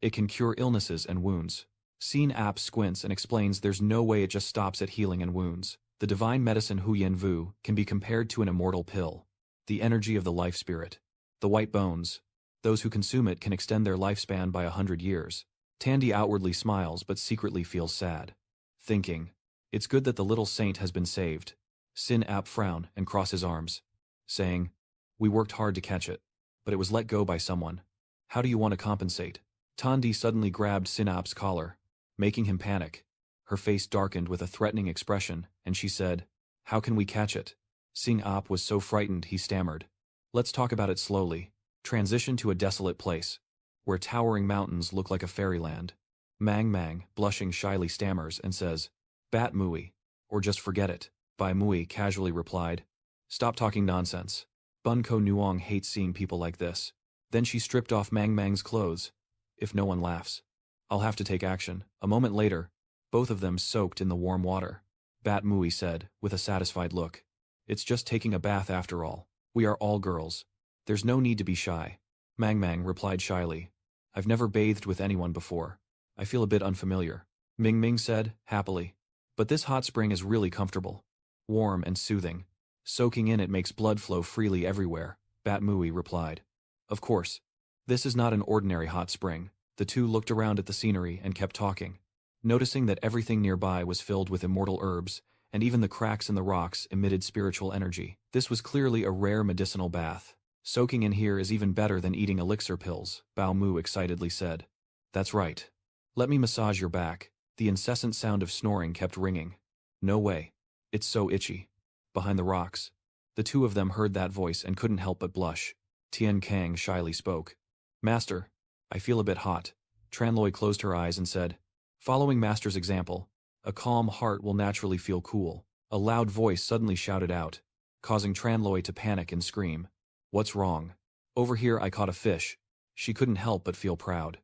it can cure illnesses and wounds. Sin Ap squints and explains there's no way it just stops at healing and wounds. The divine medicine Hu Yen Vu can be compared to an immortal pill. The energy of the life spirit. The white bones. Those who consume it can extend their lifespan by 100 years. Tandy outwardly smiles but secretly feels sad. Thinking, it's good that the little saint has been saved. Sin Ap frown and cross his arms, saying, we worked hard to catch it, but it was let go by someone. How do you want to compensate? Tandy suddenly grabbed Sin Ap's collar, making him panic. Her face darkened with a threatening expression, and she said, how can we catch it? Sin Ap was so frightened he stammered. Let's talk about it slowly. Transition to a desolate place, where towering mountains look like a fairyland. Mang, blushing shyly stammers and says, Bat Mui, or just forget it. Bai Mui casually replied, stop talking nonsense. Bunko Nuong hates seeing people like this. Then she stripped off Mang's clothes. If no one laughs, I'll have to take action. A moment later, both of them soaked in the warm water. Bat Mui said, with a satisfied look, it's just taking a bath after all. We are all girls. There's no need to be shy. Mang replied shyly, I've never bathed with anyone before. I feel a bit unfamiliar. Ming said, happily. But this hot spring is really comfortable. Warm and soothing. Soaking in it makes blood flow freely everywhere, Bat Mui replied. Of course. This is not an ordinary hot spring. The two looked around at the scenery and kept talking, noticing that everything nearby was filled with immortal herbs, and even the cracks in the rocks emitted spiritual energy. This was clearly a rare medicinal bath. Soaking in here is even better than eating elixir pills, Bao Mu excitedly said. That's right. Let me massage your back. The incessant sound of snoring kept ringing. No way. It's so itchy. Behind the rocks. The two of them heard that voice and couldn't help but blush. Tian Kang shyly spoke. Master, I feel a bit hot. Tranloi closed her eyes and said, following Master's example, a calm heart will naturally feel cool. A loud voice suddenly shouted out, causing Tranloi to panic and scream. What's wrong? Over here I caught a fish. She couldn't help but feel proud.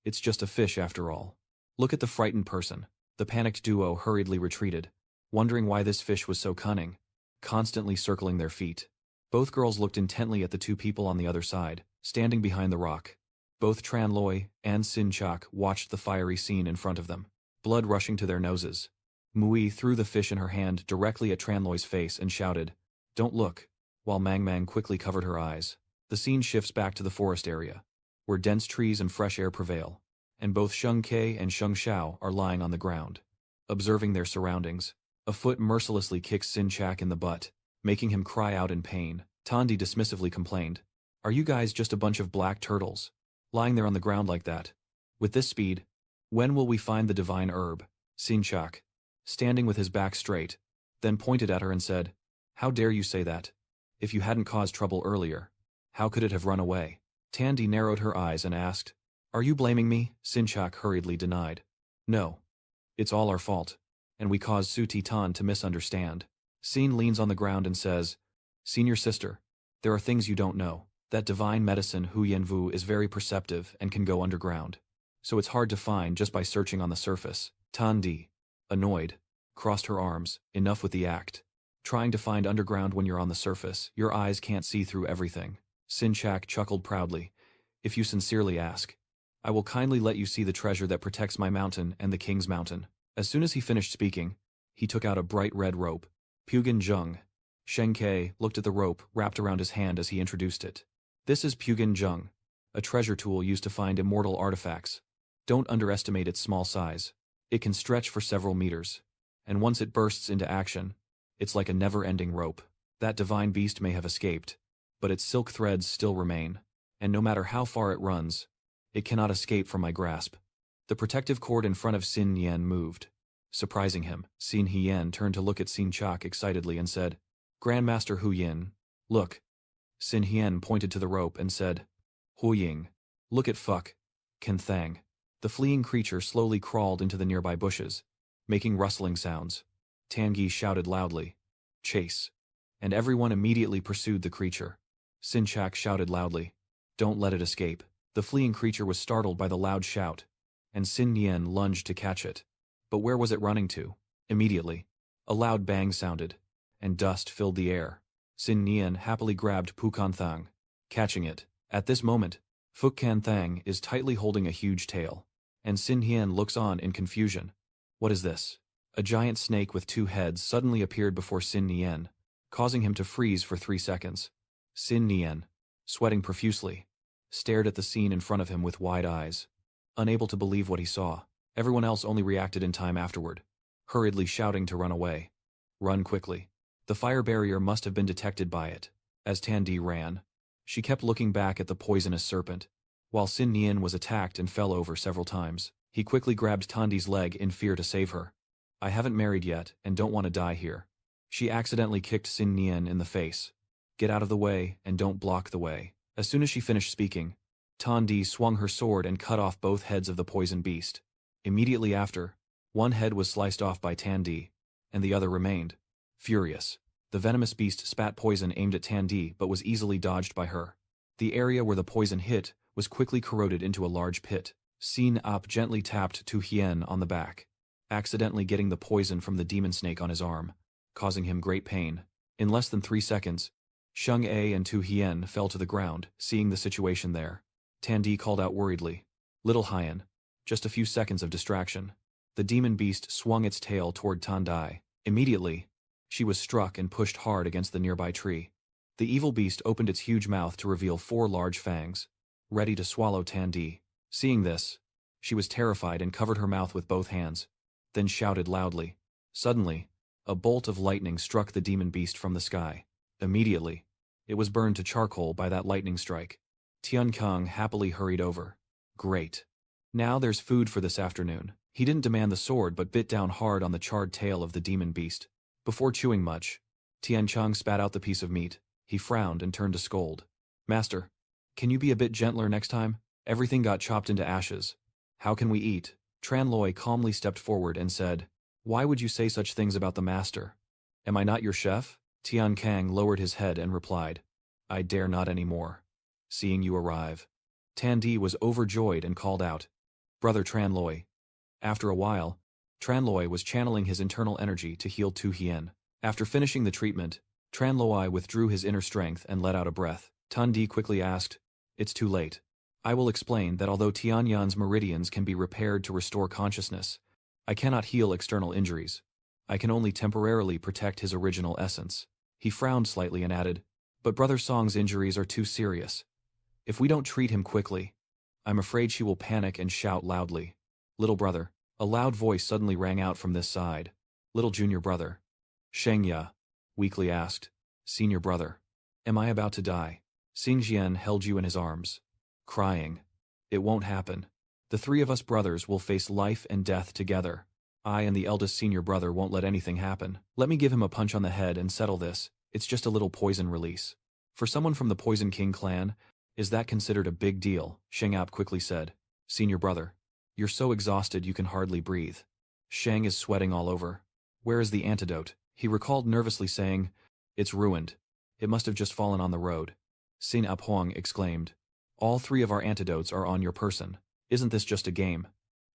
It's just a fish after all. Look at the frightened person. The panicked duo hurriedly retreated, wondering why this fish was so cunning, constantly circling their feet. Both girls looked intently at the two people on the other side, standing behind the rock. Both Tranloi and Sin Chak watched the fiery scene in front of them, blood rushing to their noses. Mui threw the fish in her hand directly at Tranloi's face and shouted, don't look, while Mang quickly covered her eyes. The scene shifts back to the forest area, where dense trees and fresh air prevail, and both Sheng Ke and Sheng Xiao are lying on the ground. Observing their surroundings, a foot mercilessly kicks Sin Chak in the butt, making him cry out in pain. Tandi dismissively complained, are you guys just a bunch of black turtles, lying there on the ground like that? With this speed, when will we find the divine herb? Sin Chak, standing with his back straight, then pointed at her and said, how dare you say that? If you hadn't caused trouble earlier, how could it have run away? Tandy narrowed her eyes and asked, are you blaming me? Sinchak hurriedly denied. No. It's all our fault, and we caused Su Titan to misunderstand. Sin leans on the ground and says, Senior sister, there are things you don't know. That divine medicine Hu Yen Vu is very perceptive and can go underground, so it's hard to find just by searching on the surface. Tandi, annoyed, crossed her arms, enough with the act. Trying to find underground when you're on the surface, your eyes can't see through everything. Sinchak chuckled proudly. If you sincerely ask, I will kindly let you see the treasure that protects my mountain and the king's mountain. As soon as he finished speaking, he took out a bright red rope. Pugan Zheng. Sheng Ke looked at the rope wrapped around his hand as he introduced it. This is Pugan Zheng, a treasure tool used to find immortal artifacts. Don't underestimate its small size. It can stretch for several meters, and once it bursts into action, it's like a never-ending rope. That divine beast may have escaped, but its silk threads still remain, and no matter how far it runs, it cannot escape from my grasp. The protective cord in front of Sin Yen moved. Surprising him, Sin Hien turned to look at Sin Chak excitedly and said, Grandmaster Hu Yin, look. Sin Hien pointed to the rope and said, Hu Ying, look at fuck. Ken Thang. The fleeing creature slowly crawled into the nearby bushes, making rustling sounds. Tangi shouted loudly, Chase. And everyone immediately pursued the creature. Sinchak shouted loudly, Don't let it escape. The fleeing creature was startled by the loud shout, and Sin Yen lunged to catch it. But where was it running to? Immediately, a loud bang sounded, and dust filled the air. Sin Yen happily grabbed Pukan Thang, catching it. At this moment, Fukkan Thang is tightly holding a huge tail, and Sin Hien looks on in confusion. What is this? A giant snake with 2 heads suddenly appeared before Sin Nien, causing him to freeze for 3 seconds. Sin Nien, sweating profusely, stared at the scene in front of him with wide eyes, unable to believe what he saw. Everyone else only reacted in time afterward, hurriedly shouting to run away. Run quickly. The fire barrier must have been detected by it. As Tandi ran, she kept looking back at the poisonous serpent, while Sin Nien was attacked and fell over several times. He quickly grabbed Tandi's leg in fear to save her. I haven't married yet and don't want to die here. She accidentally kicked Sin Nien in the face. Get out of the way and don't block the way. As soon as she finished speaking, Tandi swung her sword and cut off both heads of the poison beast. Immediately after, one head was sliced off by Tandi, and the other remained. Furious, the venomous beast spat poison aimed at Tandi but was easily dodged by her. The area where the poison hit was quickly corroded into a large pit. Sin Ap gently tapped Tu Hien on the back, accidentally getting the poison from the demon snake on his arm, causing him great pain. In less than 3 seconds, Sheng A and Tu Hien fell to the ground, seeing the situation there. Tandi called out worriedly, "Little Hien, just a few seconds of distraction." The demon beast swung its tail toward Tandai. Immediately, she was struck and pushed hard against the nearby tree. The evil beast opened its huge mouth to reveal 4 large fangs, ready to swallow Tandi. Seeing this, she was terrified and covered her mouth with both hands, then shouted loudly. Suddenly, a bolt of lightning struck the demon beast from the sky. Immediately, it was burned to charcoal by that lightning strike. Tian Kung happily hurried over. Great. Now there's food for this afternoon. He didn't demand the sword but bit down hard on the charred tail of the demon beast. Before chewing much, Tian Chung spat out the piece of meat. He frowned and turned to scold. Master, can you be a bit gentler next time? Everything got chopped into ashes. How can we eat? Tran Loi calmly stepped forward and said, Why would you say such things about the master? Am I not your chef? Tian Kang lowered his head and replied, I dare not any more. Seeing you arrive. Tan Di was overjoyed and called out, Brother Tran Loi. After a while, Tran Loi was channeling his internal energy to heal Tu Hien. After finishing the treatment, Tran Loi withdrew his inner strength and let out a breath. Tan Di quickly asked, It's too late. I will explain that although Tianyan's meridians can be repaired to restore consciousness, I cannot heal external injuries. I can only temporarily protect his original essence. He frowned slightly and added, But Brother Song's injuries are too serious. If we don't treat him quickly, I'm afraid she will panic and shout loudly. Little brother. A loud voice suddenly rang out from this side. Little junior brother. Sheng Ya weakly asked, Senior brother. Am I about to die? Xing Jian held you in his arms, crying. It won't happen. The 3 of us brothers will face life and death together. I and the eldest senior brother won't let anything happen. Let me give him a punch on the head and settle this. It's just a little poison release. For someone from the Poison King clan, is that considered a big deal? Sheng Ap quickly said. Senior brother. You're so exhausted you can hardly breathe. Sheng is sweating all over. Where is the antidote? He recalled nervously saying, It's ruined. It must have just fallen on the road. Sin Ap Huang exclaimed, All 3 of our antidotes are on your person. Isn't this just a game?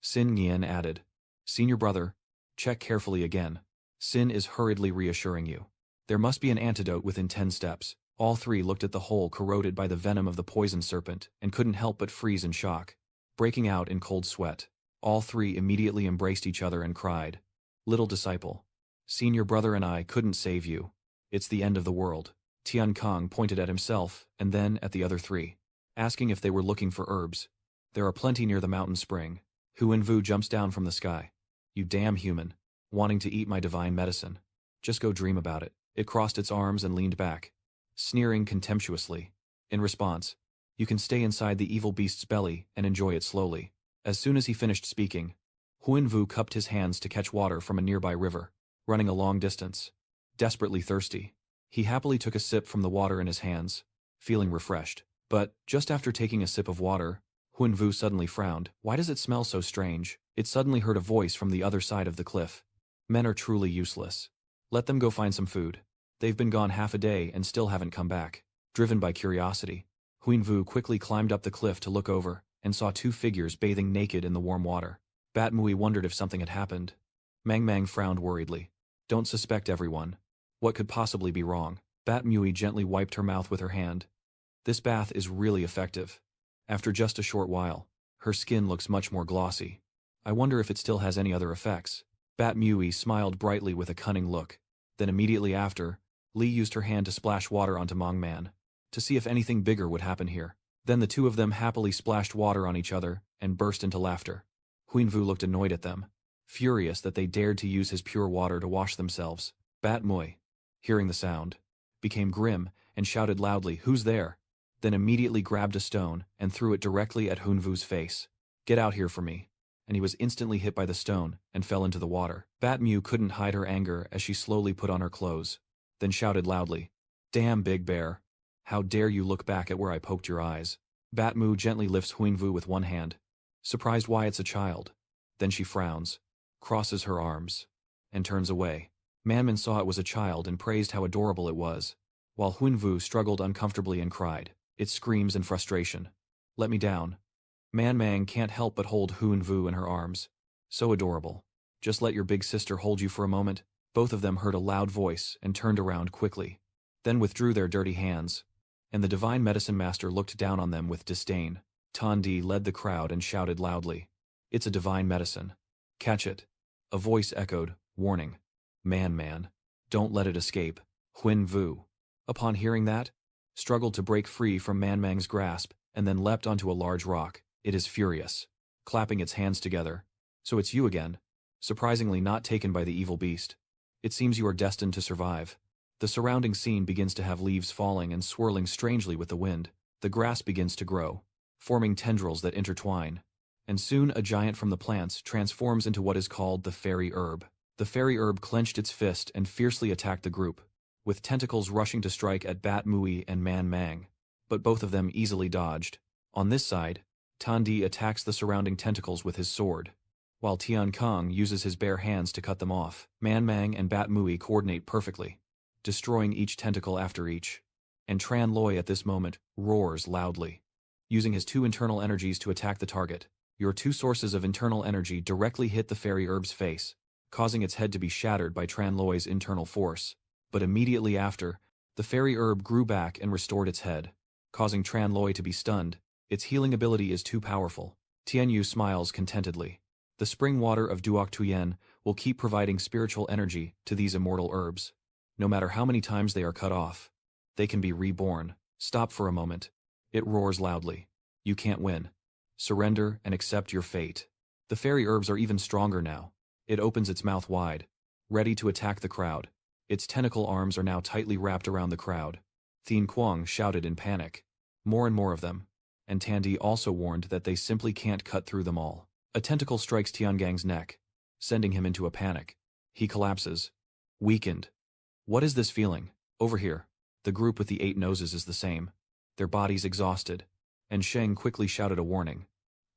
Sin Nian added, Senior brother, check carefully again. Sin is hurriedly reassuring you. There must be an antidote within 10 steps. All 3 looked at the hole corroded by the venom of the poison serpent and couldn't help but freeze in shock, breaking out in cold sweat. All 3 immediately embraced each other and cried, Little disciple, senior brother and I couldn't save you. It's the end of the world. Tian Kong pointed at himself and then at the other 3, asking if they were looking for herbs. There are plenty near the mountain spring. Huan Vu jumps down from the sky. You damn human, wanting to eat my divine medicine. Just go dream about it. It crossed its arms and leaned back, sneering contemptuously. In response, you can stay inside the evil beast's belly and enjoy it slowly. As soon as he finished speaking, Huan Vu cupped his hands to catch water from a nearby river, running a long distance. Desperately thirsty, he happily took a sip from the water in his hands, feeling refreshed. But, just after taking a sip of water, Huan Vu suddenly frowned. Why does it smell so strange? It suddenly heard a voice from the other side of the cliff. Men are truly useless. Let them go find some food. They've been gone half a day and still haven't come back. Driven by curiosity, Huan Vu quickly climbed up the cliff to look over, and saw 2 figures bathing naked in the warm water. Bat Mui wondered if something had happened. Mang Mang frowned worriedly. Don't suspect everyone. What could possibly be wrong? Bat Mui gently wiped her mouth with her hand. This bath is really effective. After just a short while, her skin looks much more glossy. I wonder if it still has any other effects. Bat Mui smiled brightly with a cunning look. Then immediately after, Li used her hand to splash water onto Mongman, to see if anything bigger would happen here. Then the two of them happily splashed water on each other and burst into laughter. Huinvu looked annoyed at them, furious that they dared to use his pure water to wash themselves. Bat Mui, hearing the sound, became grim and shouted loudly, "Who's there?" Then immediately grabbed a stone and threw it directly at Huinvu's face. "Get out here for me." And he was instantly hit by the stone and fell into the water. Bat Mui couldn't hide her anger as she slowly put on her clothes, then shouted loudly, "Damn, Big Bear. How dare you look back at where I poked your eyes?" Bat Mui gently lifts Huinvu with one hand, surprised why it's a child. Then she frowns, crosses her arms, and turns away. Manman saw it was a child and praised how adorable it was, while Huinvu struggled uncomfortably and cried. It screams in frustration. "Let me down." Man can't help but hold Huinvu in her arms. "So adorable. Just let your big sister hold you for a moment." Both of them heard a loud voice and turned around quickly, then withdrew their dirty hands, and the divine medicine master looked down on them with disdain. Tandi led the crowd and shouted loudly, "It's a divine medicine. Catch it." A voice echoed, warning, Man, don't let it escape." Huinvu, upon hearing that, struggled to break free from Manmang's grasp and then leapt onto a large rock. It is furious, clapping its hands together. "So it's you again." Surprisingly not taken by the evil beast. "It seems you are destined to survive." The surrounding scene begins to have leaves falling and swirling strangely with the wind. The grass begins to grow, forming tendrils that intertwine, and soon a giant from the plants transforms into what is called the fairy herb. The fairy herb clenched its fist and fiercely attacked the group, with tentacles rushing to strike at Bat Mui and Man Mang, but both of them easily dodged. On this side, Tandi attacks the surrounding tentacles with his sword, while Tian Kong uses his bare hands to cut them off. Man Mang and Bat Mui coordinate perfectly, destroying each tentacle after each. And Tran Loi at this moment roars loudly, using his two internal energies to attack the target. Your two sources of internal energy directly hit the fairy herb's face, causing its head to be shattered by Tran Loi's internal force. But immediately after, the fairy herb grew back and restored its head, causing Tran Loi to be stunned. Its healing ability is too powerful. Tian Yu smiles contentedly. The spring water of Duok Tuyen will keep providing spiritual energy to these immortal herbs. No matter how many times they are cut off, they can be reborn. Stop for a moment. It roars loudly. You can't win. Surrender and accept your fate. The fairy herbs are even stronger now. It opens its mouth wide, ready to attack the crowd. Its tentacle arms are now tightly wrapped around the crowd. Thien Quang shouted in panic. More and more of them. And Tandi also warned that they simply can't cut through them all. A tentacle strikes Tiangang's neck, sending him into a panic. He collapses, weakened. What is this feeling? Over here. The group with the 8 noses is the same. Their bodies exhausted. And Sheng quickly shouted a warning.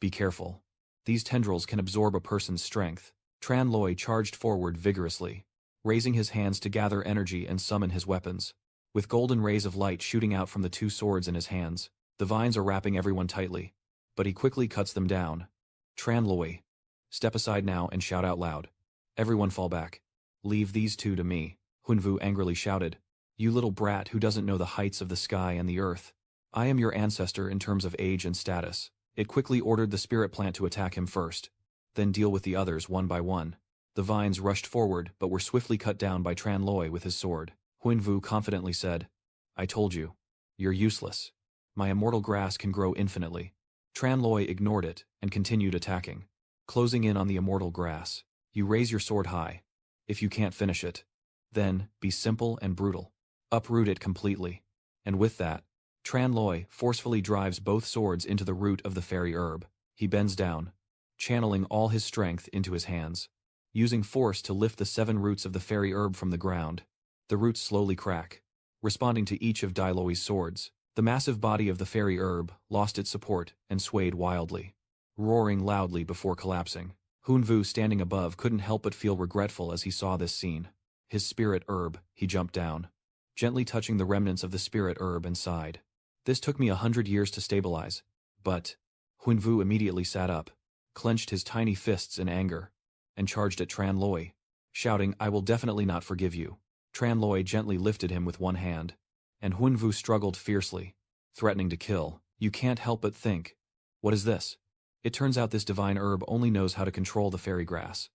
Be careful. These tendrils can absorb a person's strength. Tran Loi charged forward vigorously, raising his hands to gather energy and summon his weapons. With golden rays of light shooting out from the 2 swords in his hands, the vines are wrapping everyone tightly, but he quickly cuts them down. Tran Loi, step aside now and shout out loud. Everyone fall back. Leave these 2 to me. Huinvu angrily shouted. You little brat who doesn't know the heights of the sky and the earth. I am your ancestor in terms of age and status. It quickly ordered the spirit plant to attack him first, then deal with the others one by one. The vines rushed forward but were swiftly cut down by Tran Loi with his sword. Huinvu confidently said, I told you. You're useless. My immortal grass can grow infinitely. Tran Loi ignored it and continued attacking, closing in on the immortal grass. You raise your sword high. If you can't finish it, then be simple and brutal. Uproot it completely. And with that, Tran Loi forcefully drives both swords into the root of the fairy herb. He bends down, channeling all his strength into his hands, using force to lift the 7 roots of the fairy herb from the ground. The roots slowly crack, responding to each of Dai Loi's swords. The massive body of the fairy herb lost its support and swayed wildly, roaring loudly before collapsing. Huinvu standing above couldn't help but feel regretful as he saw this scene. His spirit herb, he jumped down, gently touching the remnants of the spirit herb and sighed. This took me 100 years to stabilize, but... Huinvu immediately sat up, clenched his tiny fists in anger, and charged at Tran Loi, shouting, I will definitely not forgive you. Tran Loi gently lifted him with one hand, and Huinvu struggled fiercely, threatening to kill. You can't help but think, what is this? It turns out this divine herb only knows how to control the fairy grass.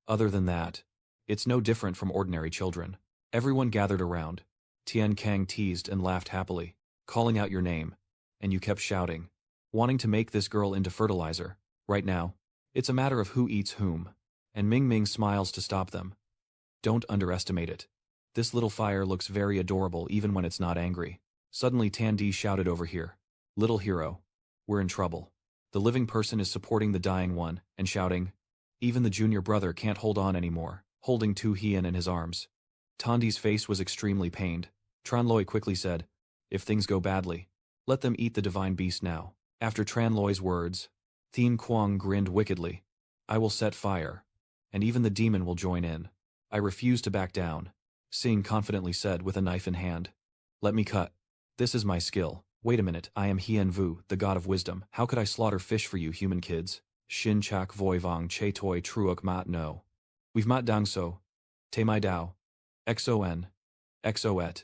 Other than that, it's no different from ordinary children. Everyone gathered around. Tian Kang teased and laughed happily, calling out your name, and you kept shouting, wanting to make this girl into fertilizer. Right now, it's a matter of who eats whom. And Ming Ming smiles to stop them. Don't underestimate it. This little fire looks very adorable even when it's not angry. Suddenly Tan Di shouted over here. Little hero. We're in trouble. The living person is supporting the dying one, and shouting. Even the junior brother can't hold on anymore, holding Tu Hien in his arms. Tandi's face was extremely pained. Tranloi quickly said, if things go badly, let them eat the divine beast now. After Tranloi's words, Thien Quang grinned wickedly. I will set fire. And even the demon will join in. I refuse to back down. Sing confidently said with a knife in hand. Let me cut. This is my skill. Wait a minute, I am Hien Vu, the god of wisdom. How could I slaughter fish for you human kids? Shin chak voi vong che toi truok mat no. We've mat dang so. Te mai dao. Xon. Xoet.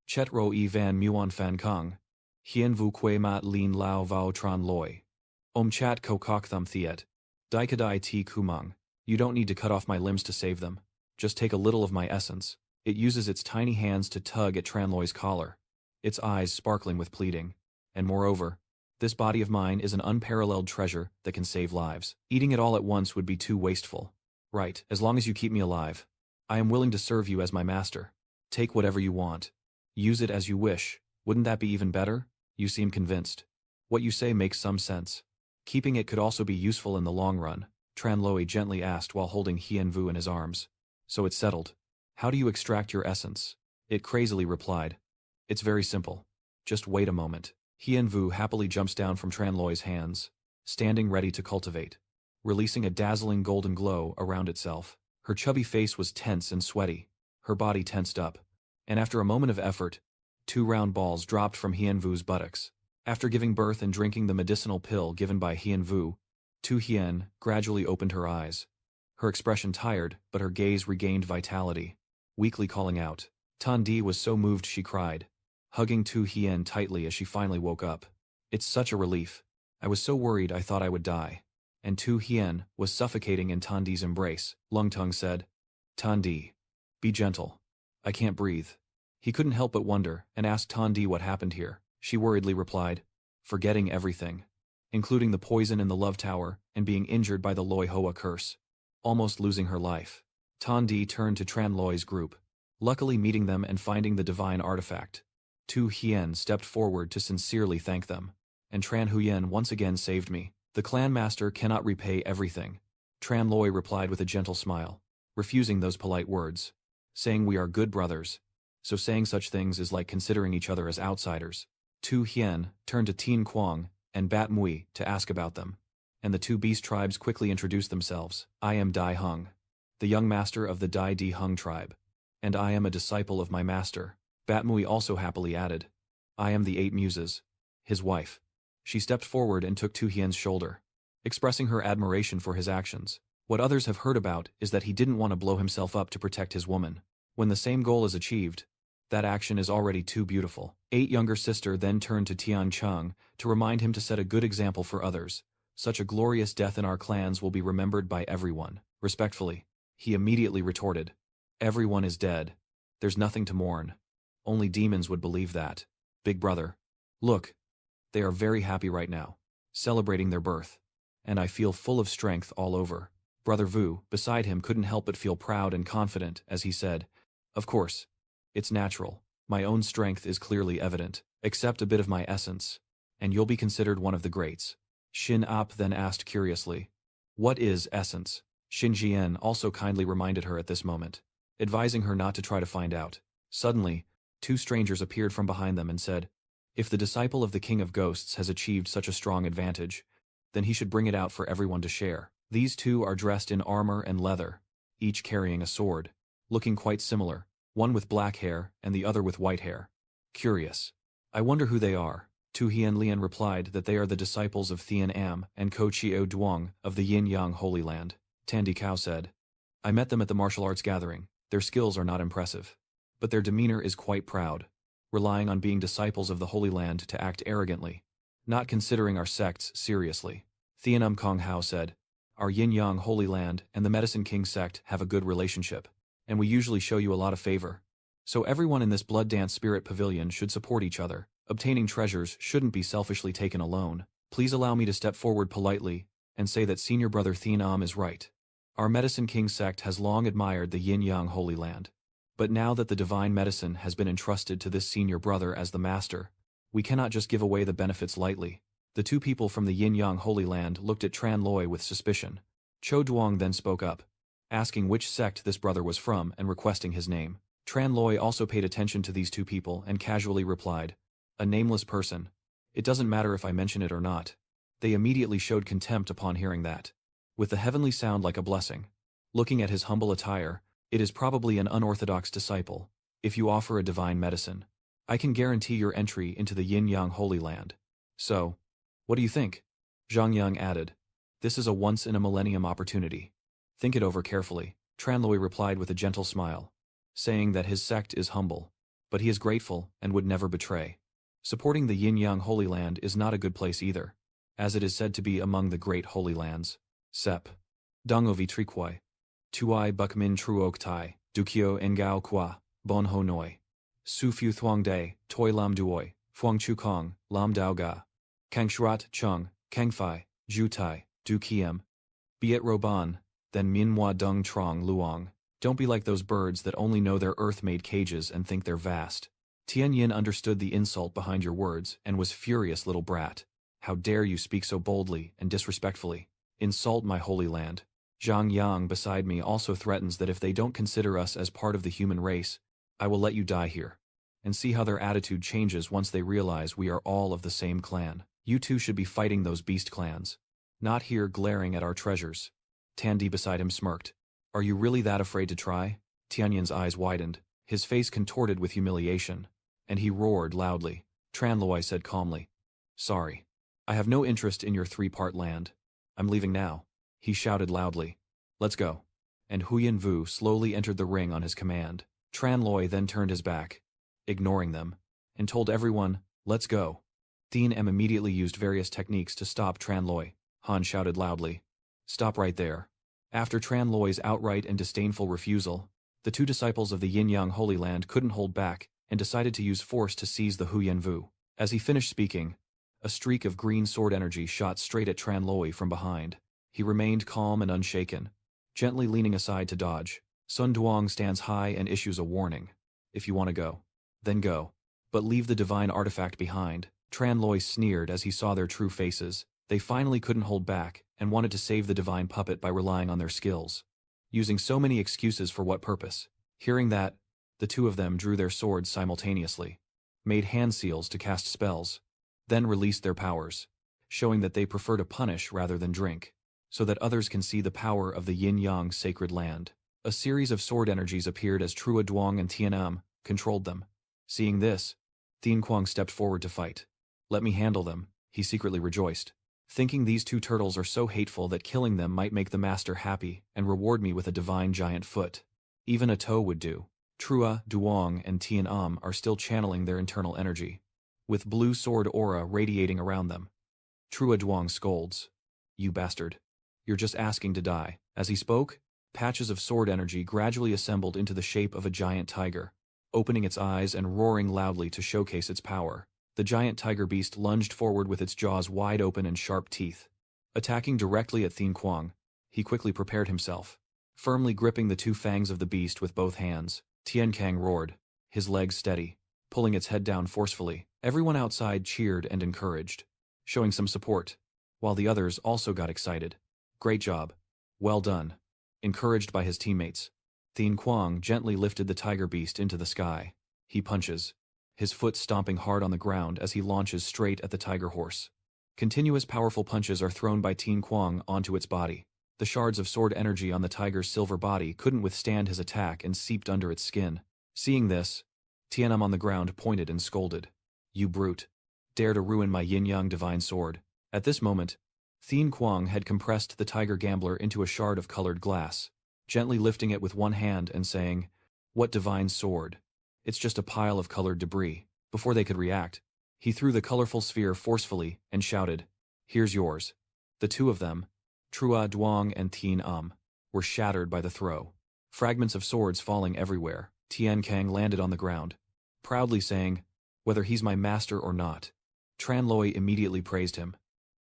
Chet ro e van muon fan kong. Hien Vu que mat lin lao vao tran loi. Chat ko kok thum thiet. Daikadai ti kumang. You don't need to cut off my limbs to save them. Just take a little of my essence. It uses its tiny hands to tug at Tranloi's collar, its eyes sparkling with pleading. And moreover, this body of mine is an unparalleled treasure that can save lives. Eating it all at once would be too wasteful. Right, as long as you keep me alive. I am willing to serve you as my master. Take whatever you want. Use it as you wish. Wouldn't that be even better? You seem convinced. What you say makes some sense. Keeping it could also be useful in the long run, Tranloi gently asked while holding Hien Vu in his arms. So it's settled. How do you extract your essence? It crazily replied. It's very simple. Just wait a moment. Hien Vu happily jumps down from Tranloi's hands, standing ready to cultivate, releasing a dazzling golden glow around itself. Her chubby face was tense and sweaty, her body tensed up, and after a moment of effort, 2 round balls dropped from Hien Vu's buttocks. After giving birth and drinking the medicinal pill given by Hien Vu, Tu Hien gradually opened her eyes. Her expression tired, but her gaze regained vitality, weakly calling out. Tan Di was so moved she cried, hugging Tu Hien tightly as she finally woke up. It's such a relief. I was so worried I thought I would die. And Tu Hien was suffocating in Tan Di's embrace. Lung Tung said, Tan Di, be gentle. I can't breathe. He couldn't help but wonder, and asked Tan Di what happened here. She worriedly replied, forgetting everything, including the poison in the love tower and being injured by the Loi Hoa curse, almost losing her life. Tan Di turned to Tranloi's group, luckily meeting them and finding the divine artifact. Tu Hien stepped forward to sincerely thank them, and Tran Huyen once again saved me. The clan master cannot repay everything. Tranloi replied with a gentle smile, refusing those polite words, saying we are good brothers, so saying such things is like considering each other as outsiders. Tu Hien turned to Tien Quang and Bat Mui to ask about them, and the 2 beast tribes quickly introduced themselves. I am Dai Hung, the young master of the Dai Di Hung tribe, and I am a disciple of my master. Bat Mui also happily added, I am the 8 Muses, his wife. She stepped forward and took Tu Hien's shoulder, expressing her admiration for his actions. What others have heard about is that he didn't want to blow himself up to protect his woman. When the same goal is achieved, that action is already too beautiful. 8 younger sister then turned to Tian Chung to remind him to set a good example for others. Such a glorious death in our clans will be remembered by everyone. Respectfully, he immediately retorted, everyone is dead. There's nothing to mourn. Only demons would believe that. Big brother. Look. They are very happy right now, celebrating their birth. And I feel full of strength all over. Brother Vu, beside him, couldn't help but feel proud and confident as he said, of course. It's natural. My own strength is clearly evident. Accept a bit of my essence, and you'll be considered one of the greats. Shin Ap then asked curiously, what is essence? Shin Jian also kindly reminded her at this moment, advising her not to try to find out. Suddenly, 2 strangers appeared from behind them and said, if the disciple of the King of Ghosts has achieved such a strong advantage, then he should bring it out for everyone to share. These 2 are dressed in armor and leather, each carrying a sword, looking quite similar, one with black hair and the other with white hair. Curious. I wonder who they are. Tu Hien Lian replied that they are the disciples of Thien Am and Ko Chio Duong of the Yin Yang Holy Land. Tandy Cao said, I met them at the martial arts gathering. Their skills are not impressive, but their demeanor is quite proud, relying on being disciples of the Holy Land to act arrogantly, not considering our sects seriously. Thien Kong Hao said, our yin-yang holy land and the Medicine King sect have a good relationship, and we usually show you a lot of favor. So everyone in this blood dance spirit pavilion should support each other. Obtaining treasures shouldn't be selfishly taken alone. Please allow me to step forward politely and say that Senior Brother Thien is right. Our Medicine King sect has long admired the yin-yang holy land. But now that the divine medicine has been entrusted to this senior brother as the master, we cannot just give away the benefits lightly. The two people from the yin-yang holy land looked at Tran Loi with suspicion. Cho Duong then spoke up, asking which sect this brother was from and requesting his name. Tran Loi also paid attention to these two people and casually replied, "A nameless person. It doesn't matter if I mention it or not." They immediately showed contempt upon hearing that. With the heavenly sound like a blessing. Looking at his humble attire, it is probably an unorthodox disciple. If you offer a divine medicine, I can guarantee your entry into the yin-yang holy land. So, what do you think? Zhang Yang added. This is a once-in-a-millennium opportunity. Think it over carefully. Tran Loi replied with a gentle smile, saying that his sect is humble, but he is grateful and would never betray. Supporting the yin-yang holy land is not a good place either, as it is said to be among the great holy lands. Sep. Dongovi Triquoi. Tuai Bukmin Truok Tai, Dukyo Engao Kwa, Bon Ho Noi. Su Fu Thuong De, Toi Lam Duoi, Phuong Chu Kong, Lam Dao Ga. Kang Shrat Chung, Kang Fai, Ju Tai, Du Kiem. Biet Roban, then Minhwa Dung Trong Luong. Don't be like those birds that only know their earth-made cages and think they're vast. Tian Yin understood the insult behind your words and was furious, little brat. How dare you speak so boldly and disrespectfully? Insult my holy land. Zhang Yang beside me also threatens that if they don't consider us as part of the human race, I will let you die here. And see how their attitude changes once they realize we are all of the same clan. You two should be fighting those beast clans, not here glaring at our treasures. Tandi beside him smirked. Are you really that afraid to try? Tianyin's eyes widened, his face contorted with humiliation, and he roared loudly. Tran Loi said calmly, "Sorry. I have no interest in your three-part land. I'm leaving now." He shouted loudly, "Let's go." And Huyen Vu slowly entered the ring on his command. Tran Loi then turned his back, ignoring them, and told everyone, "Let's go." Thien immediately used various techniques to stop Tran Loi. Han shouted loudly, "Stop right there." After Tran Loi's outright and disdainful refusal, the two disciples of the Yin-Yang Holy Land couldn't hold back and decided to use force to seize the Huyen Vu. As he finished speaking, a streak of green sword energy shot straight at Tran Loi from behind. He remained calm and unshaken, gently leaning aside to dodge. Sun Duong stands high and issues a warning. If you want to go, then go. But leave the divine artifact behind. Tran Loi sneered as he saw their true faces. They finally couldn't hold back and wanted to save the divine puppet by relying on their skills. Using so many excuses for what purpose? Hearing that, the two of them drew their swords simultaneously, made hand seals to cast spells, then released their powers, showing that they prefer to punish rather than drink, so that others can see the power of the yin-yang sacred land. A series of sword energies appeared as Trua Duong and Tianam controlled them. Seeing this, Thien Quang stepped forward to fight. "Let me handle them," he secretly rejoiced, thinking these two turtles are so hateful that killing them might make the master happy and reward me with a divine giant foot. Even a toe would do. Trua, Duong, and Tianam are still channeling their internal energy, with blue sword aura radiating around them. Trua Duong scolds, "You bastard. You're just asking to die." As he spoke, patches of sword energy gradually assembled into the shape of a giant tiger, opening its eyes and roaring loudly to showcase its power. The giant tiger beast lunged forward with its jaws wide open and sharp teeth. Attacking directly at Thien Quang, he quickly prepared himself. Firmly gripping the two fangs of the beast with both hands, Tien Kang roared, his legs steady, pulling its head down forcefully. Everyone outside cheered and encouraged, showing some support, while the others also got excited. "Great job. Well done." Encouraged by his teammates, Thien Quang gently lifted the tiger beast into the sky. He punches, his foot stomping hard on the ground as he launches straight at the tiger horse. Continuous powerful punches are thrown by Thien Quang onto its body. The shards of sword energy on the tiger's silver body couldn't withstand his attack and seeped under its skin. Seeing this, Tianam on the ground pointed and scolded, "You brute. Dare to ruin my yin-yang divine sword." At this moment, Thien Quang had compressed the tiger gambler into a shard of colored glass, gently lifting it with one hand and saying, "What divine sword? It's just a pile of colored debris." Before they could react, he threw the colorful sphere forcefully and shouted, "Here's yours." The two of them, Trua Duong and Tien were shattered by the throw. Fragments of swords falling everywhere. Tian Kang landed on the ground, proudly saying, "Whether he's my master or not." Tran Loi immediately praised him.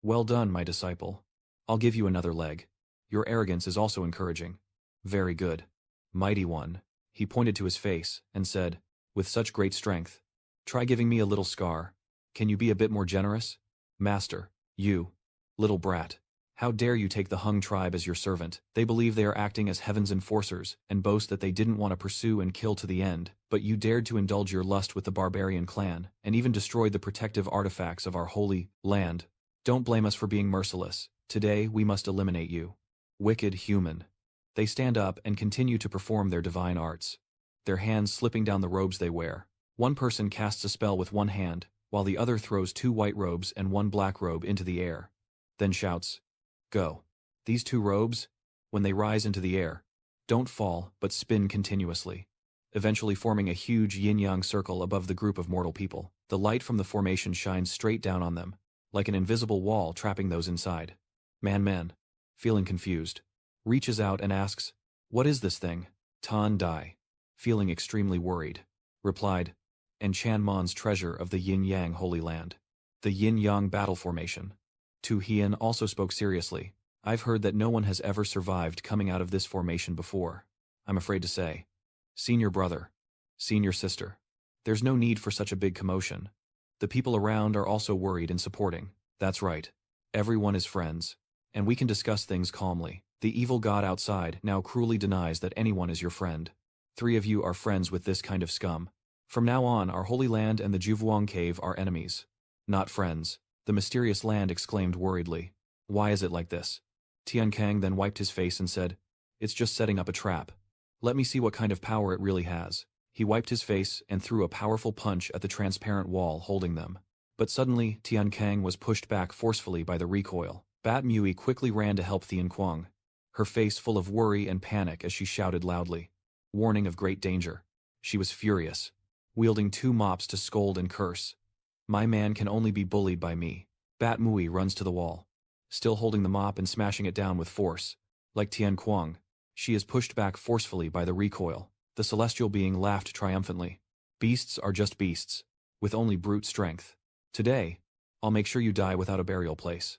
"Well done, my disciple. I'll give you another leg. Your arrogance is also encouraging. Very good. Mighty one." He pointed to his face and said, "With such great strength, try giving me a little scar. Can you be a bit more generous? Master, you, little brat. How dare you take the Hung tribe as your servant? They believe they are acting as heaven's enforcers and boast that they didn't want to pursue and kill to the end, but you dared to indulge your lust with the barbarian clan and even destroyed the protective artifacts of our holy land. Don't blame us for being merciless. Today we must eliminate you. Wicked human." They stand up and continue to perform their divine arts, their hands slipping down the robes they wear. One person casts a spell with one hand, while the other throws 2 white robes and 1 black robe into the air. Then shouts, "Go." These 2 robes, when they rise into the air, don't fall but spin continuously, eventually forming a huge yin-yang circle above the group of mortal people. The light from the formation shines straight down on them, like an invisible wall trapping those inside. Man, feeling confused, reaches out and asks, "What is this thing?" Tan Dai, feeling extremely worried, replied, "And Chan Mon's treasure of the yin-yang holy land. The yin-yang battle formation." Tu Hien also spoke seriously. "I've heard that no one has ever survived coming out of this formation before. I'm afraid to say. Senior brother, senior sister. There's no need for such a big commotion. The people around are also worried and supporting. That's right. Everyone is friends. And we can discuss things calmly. The evil god outside now cruelly denies that anyone is your friend. 3 of you are friends with this kind of scum. From now on, our holy land and the Juvuang cave are enemies. Not friends." The mysterious land exclaimed worriedly. "Why is it like this?" Tian Kang then wiped his face and said, "It's just setting up a trap. Let me see what kind of power it really has." He wiped his face and threw a powerful punch at the transparent wall holding them. But suddenly, Tian Kang was pushed back forcefully by the recoil. Bat Mui quickly ran to help Thien Quang, her face full of worry and panic as she shouted loudly, warning of great danger. She was furious, wielding 2 mops to scold and curse. "My man can only be bullied by me." Bat Mui runs to the wall, still holding the mop and smashing it down with force. Like Tian Quang, she is pushed back forcefully by the recoil. The celestial being laughed triumphantly. "Beasts are just beasts, with only brute strength. Today, I'll make sure you die without a burial place."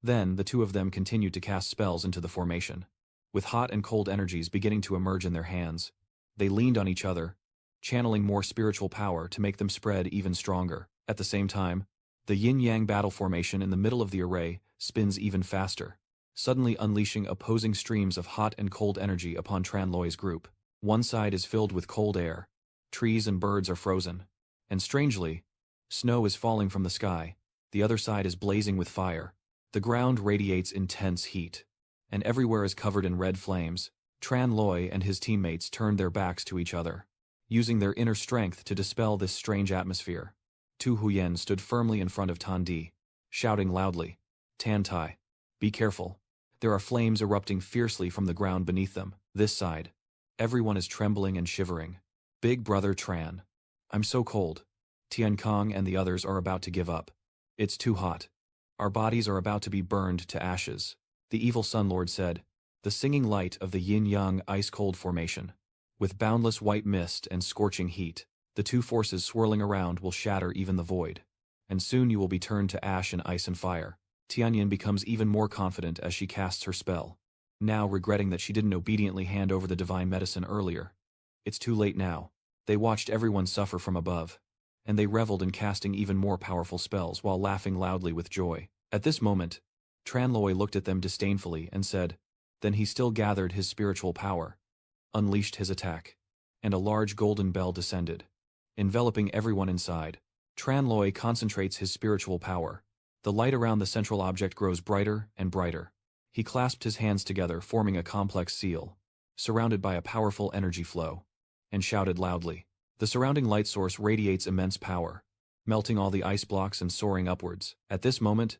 Then, the 2 of them continued to cast spells into the formation. With hot and cold energies beginning to emerge in their hands, they leaned on each other, channeling more spiritual power to make them spread even stronger. At the same time, the yin-yang battle formation in the middle of the array spins even faster, suddenly unleashing opposing streams of hot and cold energy upon Tran Loi's group. One side is filled with cold air, trees and birds are frozen, and strangely, snow is falling from the sky. The other side is blazing with fire. The ground radiates intense heat, and everywhere is covered in red flames. Tran Loi and his teammates turned their backs to each other, using their inner strength to dispel this strange atmosphere. Tu Huyen stood firmly in front of Tan Di, shouting loudly, "Tan Tai, be careful. There are flames erupting fiercely from the ground beneath them." This side, everyone is trembling and shivering. "Big brother Tran. I'm so cold." Tian Kong and the others are about to give up. "It's too hot. Our bodies are about to be burned to ashes." The evil Sun Lord said, the singing light of the yin-yang ice-cold formation. With boundless white mist and scorching heat, the 2 forces swirling around will shatter even the void. And soon you will be turned to ash and ice and fire. Tianyin becomes even more confident as she casts her spell, now regretting that she didn't obediently hand over the divine medicine earlier. It's too late now. They watched everyone suffer from above, and they reveled in casting even more powerful spells while laughing loudly with joy. At this moment, Tran Loi looked at them disdainfully and said, then he still gathered his spiritual power, unleashed his attack, and a large golden bell descended, enveloping everyone inside. Tran Loi concentrates his spiritual power. The light around the central object grows brighter and brighter. He clasped his hands together, forming a complex seal, surrounded by a powerful energy flow, and shouted loudly. The surrounding light source radiates immense power, melting all the ice blocks and soaring upwards. At this moment,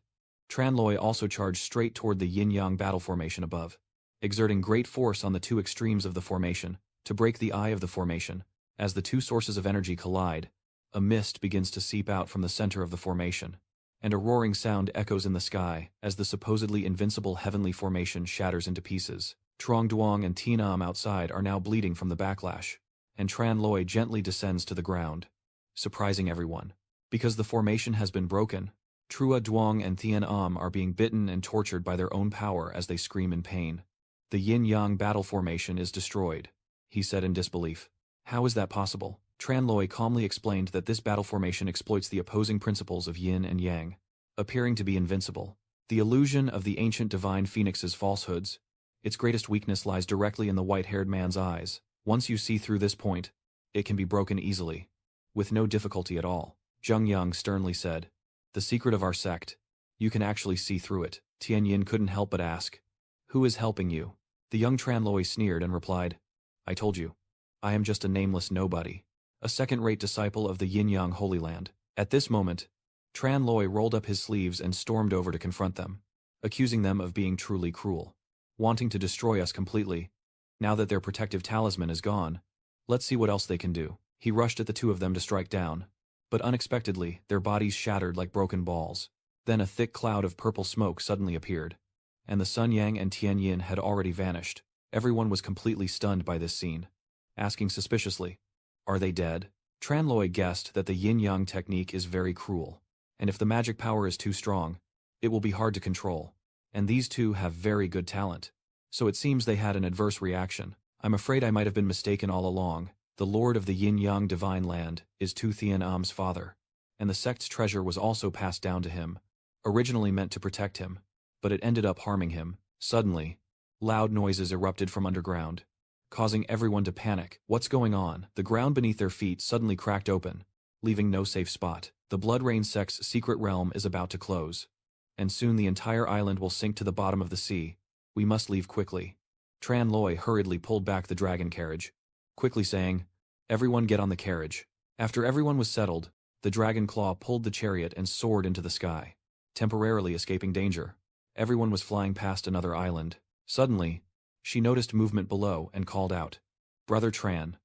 Tran Loi also charged straight toward the yin-yang battle formation above, exerting great force on the 2 extremes of the formation to break the eye of the formation. As the 2 sources of energy collide, a mist begins to seep out from the center of the formation, and a roaring sound echoes in the sky as the supposedly invincible heavenly formation shatters into pieces. Trong Duong and Tinam outside are now bleeding from the backlash, and Tran Loi gently descends to the ground, surprising everyone. Because the formation has been broken, Trua Duong and Thien Am are being bitten and tortured by their own power as they scream in pain. The yin-yang battle formation is destroyed, he said in disbelief. How is that possible? Tran Loi calmly explained that this battle formation exploits the opposing principles of yin and yang, appearing to be invincible. The illusion of the ancient divine phoenix's falsehoods. Its greatest weakness lies directly in the white-haired man's eyes. Once you see through this point, it can be broken easily, with no difficulty at all. Zheng Yang sternly said, "The secret of our sect. You can actually see through it." Tian Yin couldn't help but ask, "Who is helping you?" The young Tran Loi sneered and replied, "I told you. I am just a nameless nobody, a second-rate disciple of the Yin-Yang Holy Land." At this moment, Tran Loi rolled up his sleeves and stormed over to confront them, accusing them of being truly cruel, wanting to destroy us completely. Now that their protective talisman is gone, let's see what else they can do. He rushed at the two of them to strike down, but unexpectedly, their bodies shattered like broken balls. Then a thick cloud of purple smoke suddenly appeared, and the Sun Yang and Tian Yin had already vanished. Everyone was completely stunned by this scene, asking suspiciously, "Are they dead?" Tran Loi guessed that the yin-yang technique is very cruel, and if the magic power is too strong, it will be hard to control. And these two have very good talent, so it seems they had an adverse reaction. "I'm afraid I might have been mistaken all along. The Lord of the Yin-Yang Divine Land is Tu Thien Am's father, and the sect's treasure was also passed down to him, originally meant to protect him, but it ended up harming him." Suddenly, loud noises erupted from underground, causing everyone to panic. What's going on? The ground beneath their feet suddenly cracked open, leaving no safe spot. The Blood Rain sect's secret realm is about to close, and soon the entire island will sink to the bottom of the sea. We must leave quickly. Tran Loi hurriedly pulled back the dragon carriage, quickly saying, "Everyone get on the carriage." After everyone was settled, the dragon claw pulled the chariot and soared into the sky, temporarily escaping danger. Everyone was flying past another island. Suddenly, she noticed movement below and called out, "Brother Tran,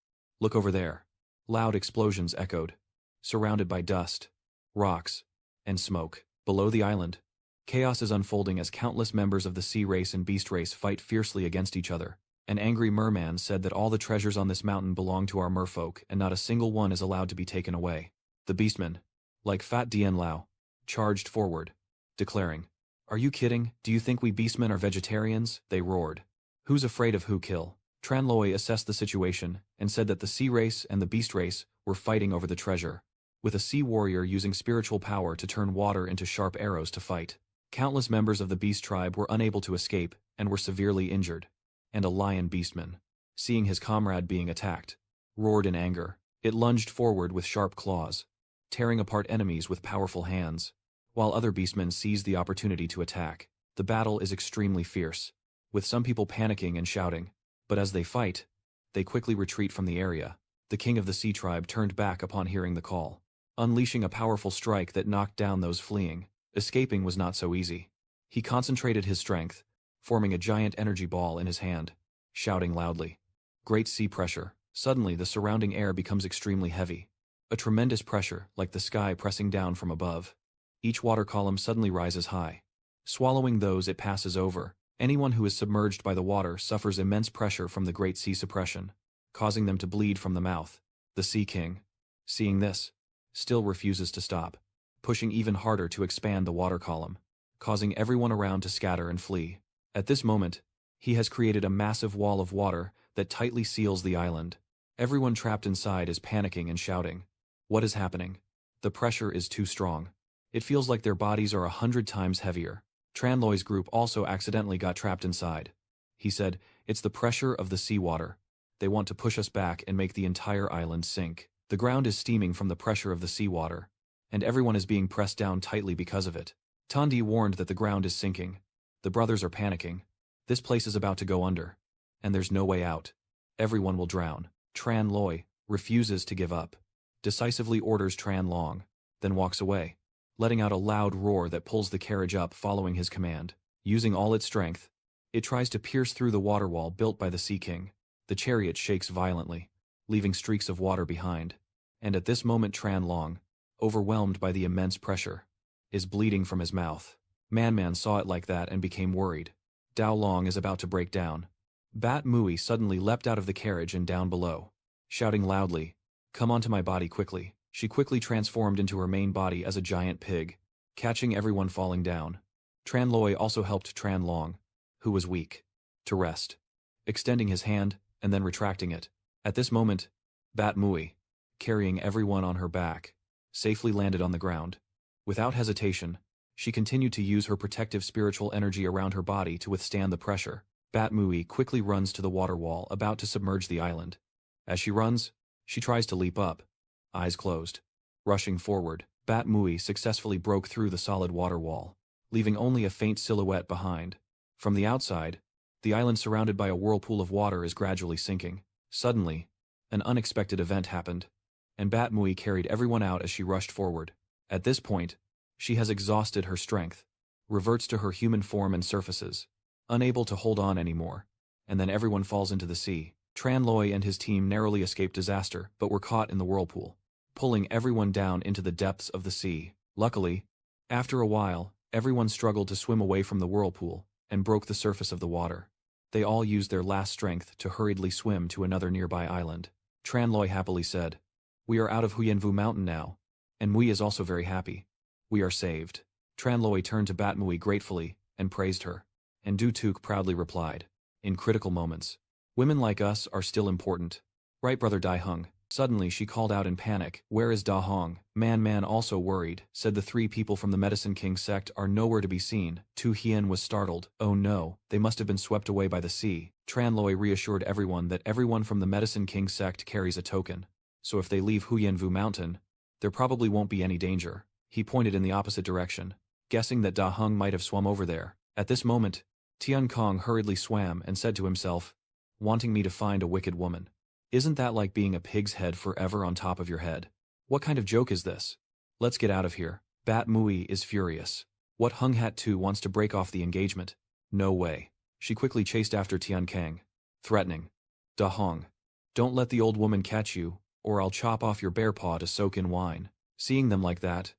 look over there." Loud explosions echoed, surrounded by dust, rocks, and smoke. Below the island, chaos is unfolding as countless members of the sea race and beast race fight fiercely against each other. An angry merman said that all the treasures on this mountain belong to our merfolk and not a single one is allowed to be taken away. The beastmen, like Fat Dien Lao, charged forward, declaring, "Are you kidding? Do you think we beastmen are vegetarians?" They roared. "Who's afraid of who kill?" Tran Loi assessed the situation and said that the sea race and the beast race were fighting over the treasure, with a sea warrior using spiritual power to turn water into sharp arrows to fight. Countless members of the beast tribe were unable to escape and were severely injured, and a lion beastman, seeing his comrade being attacked, roared in anger. It lunged forward with sharp claws, tearing apart enemies with powerful hands, while other beastmen seized the opportunity to attack. The battle is extremely fierce, with some people panicking and shouting, but as they fight, they quickly retreat from the area. The king of the sea tribe turned back upon hearing the call, unleashing a powerful strike that knocked down those fleeing. Escaping was not so easy. He concentrated his strength, forming a giant energy ball in his hand, shouting loudly, "Great sea pressure." Suddenly the surrounding air becomes extremely heavy, a tremendous pressure like the sky pressing down from above. Each water column suddenly rises high, swallowing those it passes over. Anyone who is submerged by the water suffers immense pressure from the great sea suppression, causing them to bleed from the mouth. The Sea King, seeing this, still refuses to stop, pushing even harder to expand the water column, causing everyone around to scatter and flee. At this moment, he has created a massive wall of water that tightly seals the island. Everyone trapped inside is panicking and shouting, "What is happening?" The pressure is too strong. It feels like their bodies are 100 times heavier. Tran Loi's group also accidentally got trapped inside. He said, "It's the pressure of the seawater. They want to push us back and make the entire island sink." The ground is steaming from the pressure of the seawater, and everyone is being pressed down tightly because of it. Tandi warned that the ground is sinking. The brothers are panicking. This place is about to go under, and there's no way out. Everyone will drown. Tran Loi refuses to give up, decisively orders Tran Long, then walks away, letting out a loud roar that pulls the carriage up following his command. Using all its strength, it tries to pierce through the water wall built by the Sea King. The chariot shakes violently, leaving streaks of water behind, and at this moment Tran Long, overwhelmed by the immense pressure, is bleeding from his mouth. Man saw it like that and became worried. Dao Long is about to break down. Bat Mui suddenly leapt out of the carriage and down below. Shouting loudly, "Come onto my body quickly." She quickly transformed into her main body as a giant pig, catching everyone falling down. Tran Loi also helped Tran Long, who was weak, to rest, extending his hand and then retracting it. At this moment, Bat Mui, carrying everyone on her back, safely landed on the ground. Without hesitation, she continued to use her protective spiritual energy around her body to withstand the pressure. Bat Mui quickly runs to the water wall about to submerge the island. As she runs, she tries to leap up, eyes closed. Rushing forward, Bat Mui successfully broke through the solid water wall, leaving only a faint silhouette behind. From the outside, the island surrounded by a whirlpool of water is gradually sinking. Suddenly, an unexpected event happened, and Bat Mui carried everyone out as she rushed forward. At this point, she has exhausted her strength, reverts to her human form and surfaces, unable to hold on anymore, and then everyone falls into the sea. Tran Loi and his team narrowly escaped disaster but were caught in the whirlpool, pulling everyone down into the depths of the sea. Luckily, after a while, everyone struggled to swim away from the whirlpool and broke the surface of the water. They all used their last strength to hurriedly swim to another nearby island. Tran Loi happily said, "We are out of Huyenvu Mountain now, and Mui is also very happy. We are saved." Tran Loi turned to Bat Mui gratefully and praised her, and Du Tuk proudly replied, "In critical moments, women like us are still important. Right, Brother Dai Hung?" Suddenly she called out in panic, "Where is Da Hong?" Man also worried, said the three people from the Medicine King sect are nowhere to be seen. Tu Hien was startled. "Oh no, they must have been swept away by the sea." Tran Loi reassured everyone that everyone from the Medicine King sect carries a token, so if they leave Huyenvu Mountain, there probably won't be any danger. He pointed in the opposite direction, guessing that Da Hung might have swum over there. At this moment, Tian Kong hurriedly swam and said to himself, "Wanting me to find a wicked woman. Isn't that like being a pig's head forever on top of your head? What kind of joke is this? Let's get out of here." Bat Mui is furious. What Hung Hat 2 wants to break off the engagement? No way. She quickly chased after Tian Kang, threatening, "Da Hong, don't let the old woman catch you, or I'll chop off your bear paw to soak in wine." Seeing them like that,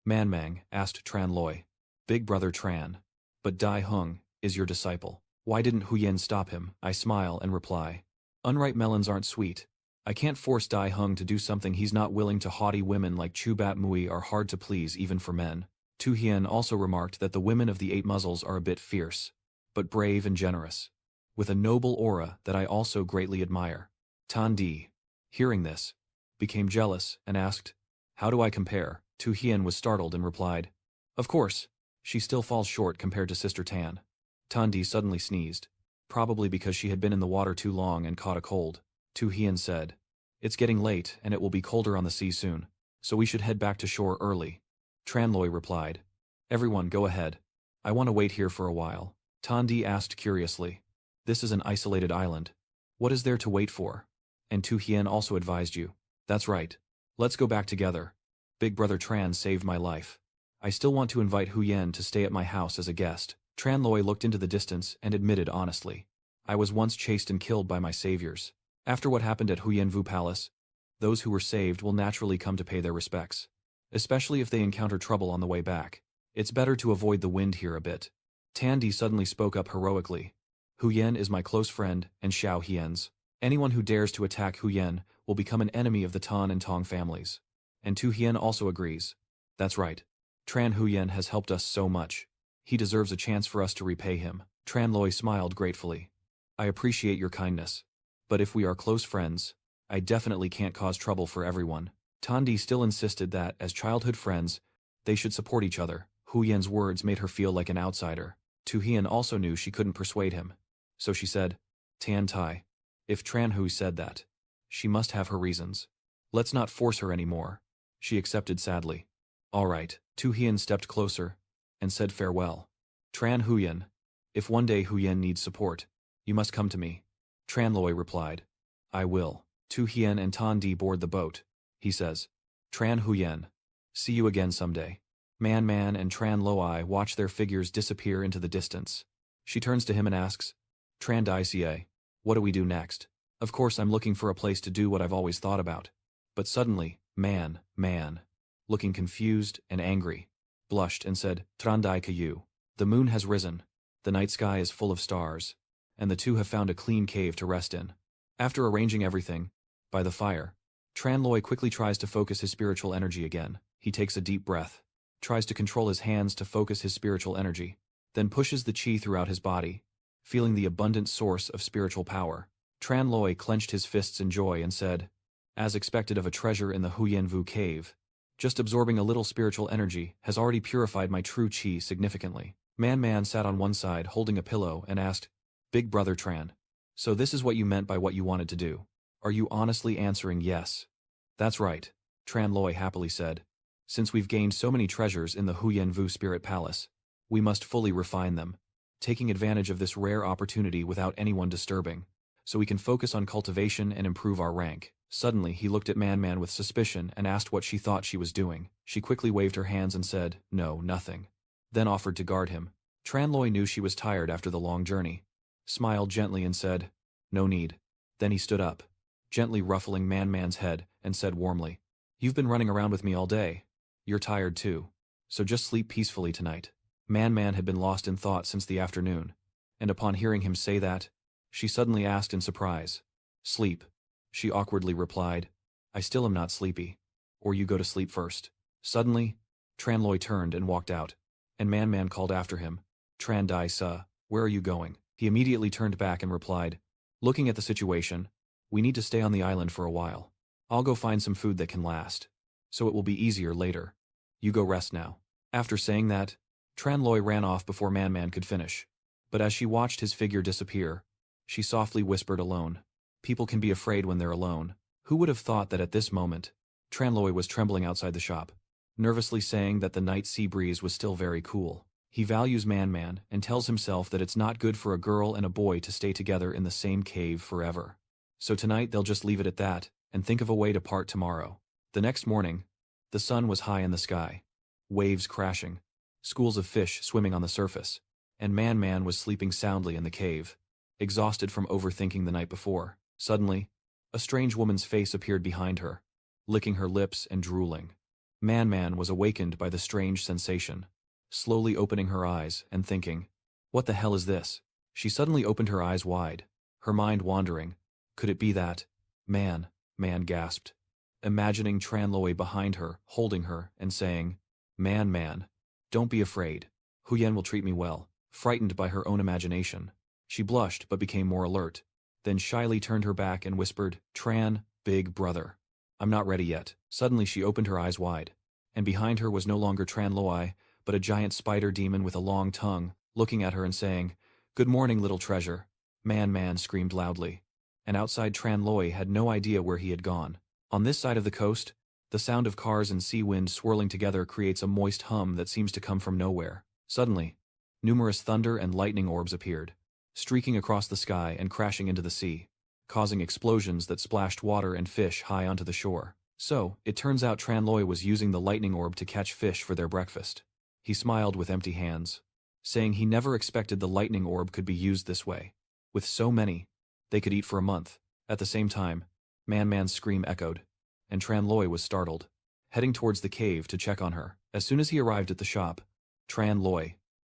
Mang asked Tran Loi, "Big brother Tran, but Dai Hung is your disciple. Why didn't Huyen stop him?" I smile and reply, "Unripe melons aren't sweet. I can't force Dai Hung to do something he's not willing to. Haughty women like Chu Bat Mui are hard to please even for men." Tu Hien also remarked that the women of the Eight Muzzles are a bit fierce, but brave and generous, with a noble aura that I also greatly admire. Tan Di, hearing this, became jealous and asked, "How do I compare?" Tu Hien was startled and replied, "Of course, she still falls short compared to Sister Tan." Tan Di suddenly sneezed, probably because she had been in the water too long and caught a cold. Tu Hien said, "It's getting late and it will be colder on the sea soon, so we should head back to shore early." Tran Loi replied, "Everyone go ahead. I want to wait here for a while." Tan Di asked curiously, "This is an isolated island. What is there to wait for?" And Tu Hien also advised you, "That's right. Let's go back together. Big brother Tran saved my life. I still want to invite Huyen to stay at my house as a guest." Tran Loi looked into the distance and admitted honestly, "I was once chased and killed by my saviors. After what happened at Huyenvu Palace, those who were saved will naturally come to pay their respects, especially if they encounter trouble on the way back. It's better to avoid the wind here a bit." Tan Di suddenly spoke up heroically, "Huyen is my close friend and Xiao Hien's. Anyone who dares to attack Huyen will become an enemy of the Tan and Tong families." And Tu Hien also agrees. "That's right. Tran Huyen has helped us so much. He deserves a chance for us to repay him." Tran Loi smiled gratefully. "I appreciate your kindness. But if we are close friends, I definitely can't cause trouble for everyone." Tan Di still insisted that, as childhood friends, they should support each other. Huyen's words made her feel like an outsider. Tu Hien also knew she couldn't persuade him, so she said, "Tan Tai, if Tran Hu said that, she must have her reasons. Let's not force her anymore." She accepted sadly. "All right." Tu Hien stepped closer and said farewell. "Tran Huyen, if one day Huyen needs support, you must come to me." Tran Loi replied, "I will." Tu Hien and Tan Di board the boat. He says, "Tran Huyen, see you again someday." Man and Tran Loi watch their figures disappear into the distance. She turns to him and asks, "Tran Dai Xie, what do we do next?" "Of course I'm looking for a place to do what I've always thought about." But suddenly, man, looking confused and angry, blushed and said, Trandai Kayu. The moon has risen, the night sky is full of stars, and the two have found a clean cave to rest in. After arranging everything, by the fire, Tranloi quickly tries to focus his spiritual energy again. He takes a deep breath, tries to control his hands to focus his spiritual energy, then pushes the chi throughout his body, feeling the abundant source of spiritual power. Tranloi clenched his fists in joy and said, as expected of a treasure in the Huyenvu cave, just absorbing a little spiritual energy has already purified my true chi significantly. Man sat on one side holding a pillow and asked, Big Brother Tran, so this is what you meant by what you wanted to do. Are you honestly answering yes? That's right, Tranloi happily said. Since we've gained so many treasures in the Huyenvu Spirit Palace, we must fully refine them, taking advantage of this rare opportunity without anyone disturbing, so we can focus on cultivation and improve our rank. Suddenly he looked at Man with suspicion and asked what she thought she was doing. She quickly waved her hands and said, no, nothing. Then offered to guard him. Tranloi knew she was tired after the long journey, smiled gently and said, no need. Then he stood up, gently ruffling Man's head, and said warmly, you've been running around with me all day. You're tired too. So just sleep peacefully tonight. Man had been lost in thought since the afternoon, and upon hearing him say that, she suddenly asked in surprise, sleep? She awkwardly replied, I still am not sleepy. Or you go to sleep first. Suddenly, Tranloi turned and walked out, and Man called after him, Tran Dai Sa, where are you going? He immediately turned back and replied, looking at the situation, we need to stay on the island for a while. I'll go find some food that can last, so it will be easier later. You go rest now. After saying that, Tranloi ran off before Man could finish, but as she watched his figure disappear, she softly whispered alone. People can be afraid when they're alone. Who would have thought that at this moment, Tranloi was trembling outside the shop, nervously saying that the night sea breeze was still very cool. He values Man and tells himself that it's not good for a girl and a boy to stay together in the same cave forever. So tonight they'll just leave it at that, and think of a way to part tomorrow. The next morning, the sun was high in the sky, waves crashing, schools of fish swimming on the surface, and Man was sleeping soundly in the cave, exhausted from overthinking the night before. Suddenly, a strange woman's face appeared behind her, licking her lips and drooling. Man was awakened by the strange sensation, slowly opening her eyes and thinking, what the hell is this? She suddenly opened her eyes wide, her mind wandering. Could it be that? Man gasped, imagining Tranloi behind her, holding her, and saying, Man, don't be afraid. Huyen will treat me well. Frightened by her own imagination, she blushed but became more alert, then shyly turned her back and whispered, Tran, big brother. I'm not ready yet. Suddenly she opened her eyes wide, and behind her was no longer Tranloi, but a giant spider demon with a long tongue, looking at her and saying, good morning, little treasure. Man screamed loudly, and outside Tranloi had no idea where he had gone. On this side of the coast, the sound of cars and sea wind swirling together creates a moist hum that seems to come from nowhere. Suddenly, numerous thunder and lightning orbs appeared, streaking across the sky and crashing into the sea, causing explosions that splashed water and fish high onto the shore. So, it turns out Tranloi was using the lightning orb to catch fish for their breakfast. He smiled with empty hands, saying he never expected the lightning orb could be used this way. With so many, they could eat for a month. At the same time, Man's scream echoed, and Tranloi was startled, heading towards the cave to check on her. As soon as he arrived at the shop, Tranloi,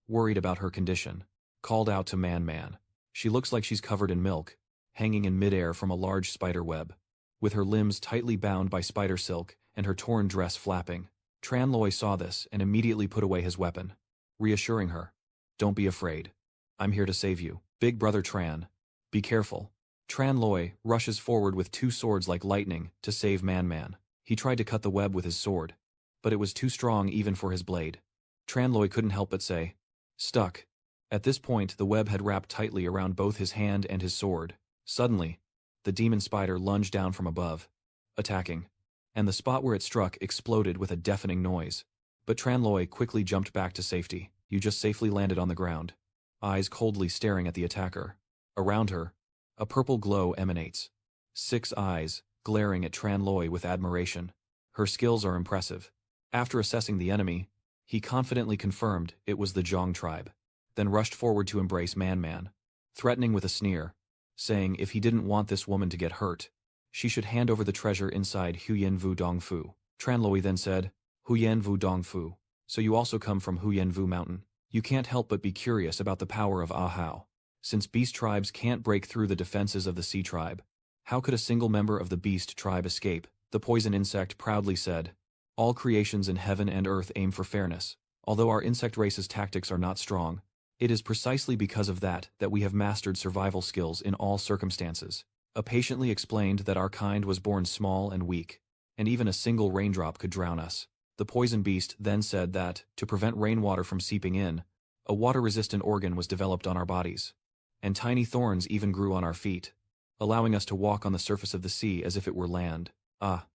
worried about her condition, called out to Man. She looks like she's covered in milk, hanging in midair from a large spider web, with her limbs tightly bound by spider silk and her torn dress flapping. Tranloi saw this and immediately put away his weapon, reassuring her, don't be afraid. I'm here to save you. Big brother Tran, be careful. Tranloi rushes forward with two swords like lightning to save Man. He tried to cut the web with his sword, but it was too strong even for his blade. Tranloi couldn't help but say, stuck. At this point, the web had wrapped tightly around both his hand and his sword. Suddenly, the demon spider lunged down from above, attacking, and the spot where it struck exploded with a deafening noise. But Tranloi quickly jumped back to safety. You just safely landed on the ground, eyes coldly staring at the attacker. Around her, a purple glow emanates, 6 eyes glaring at Tranloi with admiration. Her skills are impressive. After assessing the enemy, he confidently confirmed it was the Zhong tribe, then rushed forward to embrace Man, threatening with a sneer, saying if he didn't want this woman to get hurt, she should hand over the treasure inside Huyen Vu Dongfu. Tranloi then said, Huyen Vu Dongfu, So you also come from Huyenvu Mountain. You can't help but be curious about the power of Ahau. Since beast tribes can't break through the defenses of the sea tribe, how could a single member of the beast tribe escape? The poison insect proudly said. All creations in heaven and earth aim for fairness. Although our insect race's tactics are not strong, it is precisely because of that we have mastered survival skills in all circumstances. A patiently explained that our kind was born small and weak, and even a single raindrop could drown us. The poison beast then said that, to prevent rainwater from seeping in, a water-resistant organ was developed on our bodies. And tiny thorns even grew on our feet, allowing us to walk on the surface of the sea as if it were land. Ah.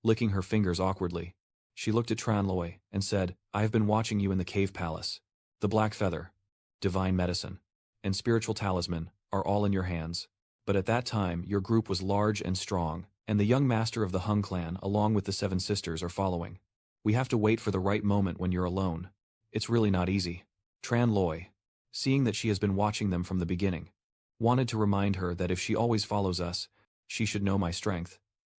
Licking her fingers awkwardly, she looked at Tranloi and said, I have been watching you in the cave palace. The black feather, divine medicine, and spiritual talisman are all in your hands. But at that time your group was large and strong, and the young master of the Hung clan along with the 7 sisters are following. We have to wait for the right moment when you're alone. It's really not easy. Tranloi, seeing that she has been watching them from the beginning, wanted to remind her that if she always follows us, she should know my strength.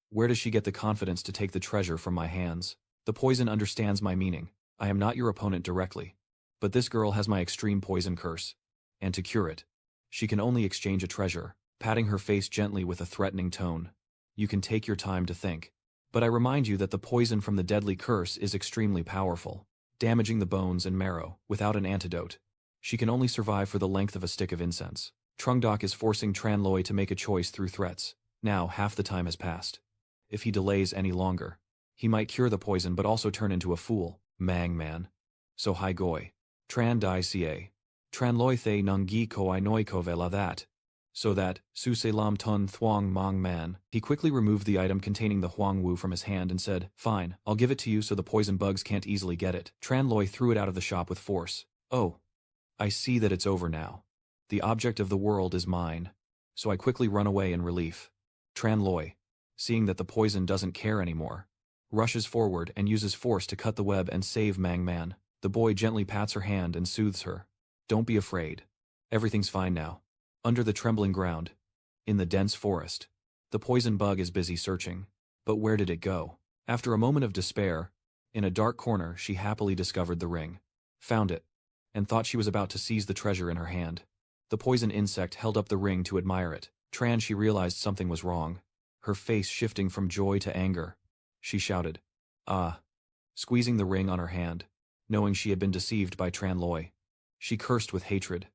Where does she get the confidence to take the treasure from my hands? The poison understands my meaning. I am not your opponent directly. But this girl has my extreme poison curse. And to cure it, she can only exchange a treasure, patting her face gently with a threatening tone. You can take your time to think. But I remind you that the poison from the deadly curse is extremely powerful, damaging the bones and marrow. Without an antidote, she can only survive for the length of a stick of incense. Trungdok is forcing Tranloi to make a choice through threats. Now half the time has passed. If he delays any longer, he might cure the poison but also turn into a fool. Mang man. So hai goi. Tran dai ca. Tranloi the nung gi koi noi kovela that. So that, su se lam tun thuang mang man. He quickly removed the item containing the huang wu from his hand and said, fine, I'll give it to you so the poison bugs can't easily get it. Tranloi threw it out of the shop with force. Oh. I see that it's over now. The object of the world is mine. So I quickly run away in relief. Tranloi, seeing that the poison doesn't care anymore, rushes forward and uses force to cut the web and save Mang Man. The boy gently pats her hand and soothes her. Don't be afraid. Everything's fine now. Under the trembling ground, in the dense forest, the poison bug is busy searching. But where did it go? After a moment of despair, in a dark corner she happily discovered the ring, found it, and thought she was about to seize the treasure in her hand. The poison insect held up the ring to admire it. She realized something was wrong. Her face shifting from joy to anger, she shouted, ah, squeezing the ring on her hand, knowing she had been deceived by Tranloi. She cursed with hatred.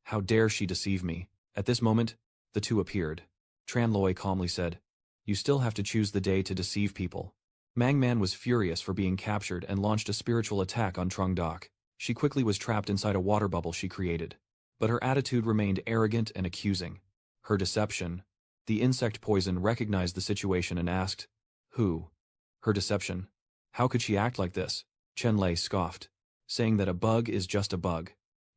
How dare she deceive me? At this moment, the two appeared. Tranloi calmly said, you still have to choose the day to deceive people. Mangman was furious for being captured and launched a spiritual attack on Trungdok. She quickly was trapped inside a water bubble she created. But her attitude remained arrogant and accusing. Her deception. The insect poison recognized the situation and asked, who? Her deception. How could she act like this? Chenlei scoffed, saying that a bug is just a bug.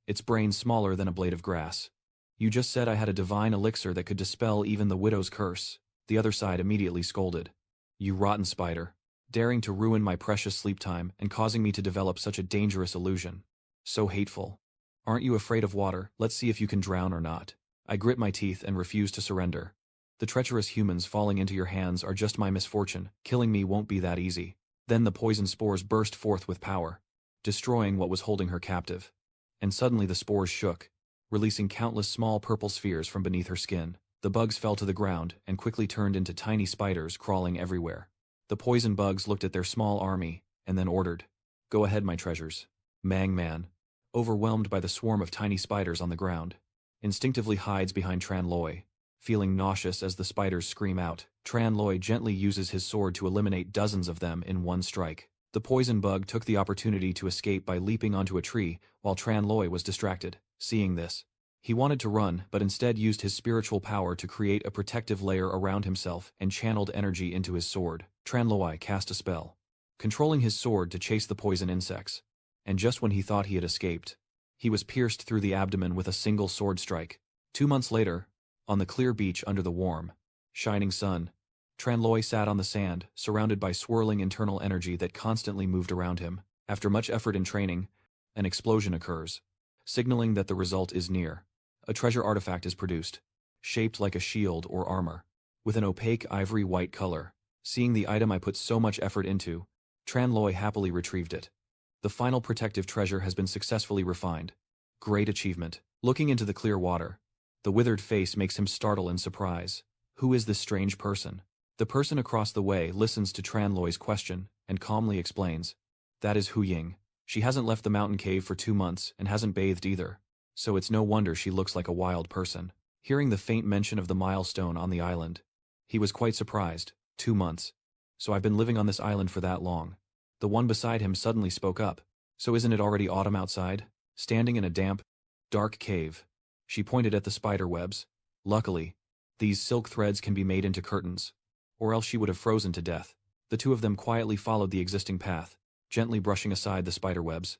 Its brain smaller than a blade of grass. You just said I had a divine elixir that could dispel even the widow's curse. The other side immediately scolded. You rotten spider. Daring to ruin my precious sleep time and causing me to develop such a dangerous illusion. So hateful. Aren't you afraid of water? Let's see if you can drown or not. I grit my teeth and refuse to surrender. The treacherous humans falling into your hands are just my misfortune. Killing me won't be that easy. Then the poison spores burst forth with power, destroying what was holding her captive. And suddenly the spores shook, releasing countless small purple spheres from beneath her skin. The bugs fell to the ground and quickly turned into tiny spiders crawling everywhere. The poison bugs looked at their small army and then ordered, go ahead, my treasures. Mang Man, overwhelmed by the swarm of tiny spiders on the ground, instinctively hides behind Tranloi, feeling nauseous as the spiders scream out. Tranloi gently uses his sword to eliminate dozens of them in one strike. The poison bug took the opportunity to escape by leaping onto a tree while Tranloi was distracted. Seeing this, he wanted to run but instead used his spiritual power to create a protective layer around himself and channeled energy into his sword. Tranloi cast a spell, controlling his sword to chase the poison insects. And just when he thought he had escaped, he was pierced through the abdomen with a single sword strike. 2 months later, on the clear beach under the warm, shining sun, Tranloi sat on the sand, surrounded by swirling internal energy that constantly moved around him. After much effort and training, an explosion occurs, signaling that the result is near. A treasure artifact is produced, shaped like a shield or armor, with an opaque ivory white color. Seeing the item I put so much effort into, Tranloi happily retrieved it. The final protective treasure has been successfully refined. Great achievement. Looking into the clear water, the withered face makes him startle in surprise. Who is this strange person? The person across the way listens to Tran Loi's question and calmly explains. That is Hu Ying. She hasn't left the mountain cave for 2 months and hasn't bathed either, so it's no wonder she looks like a wild person. Hearing the faint mention of the milestone on the island, he was quite surprised. 2 months. So I've been living on this island for that long. The one beside him suddenly spoke up. So isn't it already autumn outside? Standing in a damp, dark cave. She pointed at the spider webs. Luckily, these silk threads can be made into curtains, or else she would have frozen to death. The two of them quietly followed the existing path, gently brushing aside the spider webs,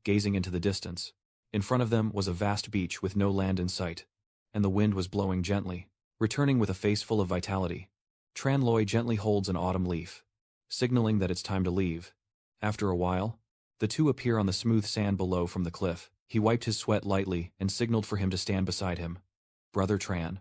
gazing into the distance. In front of them was a vast beach with no land in sight, and the wind was blowing gently. Returning with a face full of vitality, Tran Loi gently holds an autumn leaf, signaling that it's time to leave. After a while, the two appear on the smooth sand below from the cliff. He wiped his sweat lightly and signaled for him to stand beside him. Brother Tran.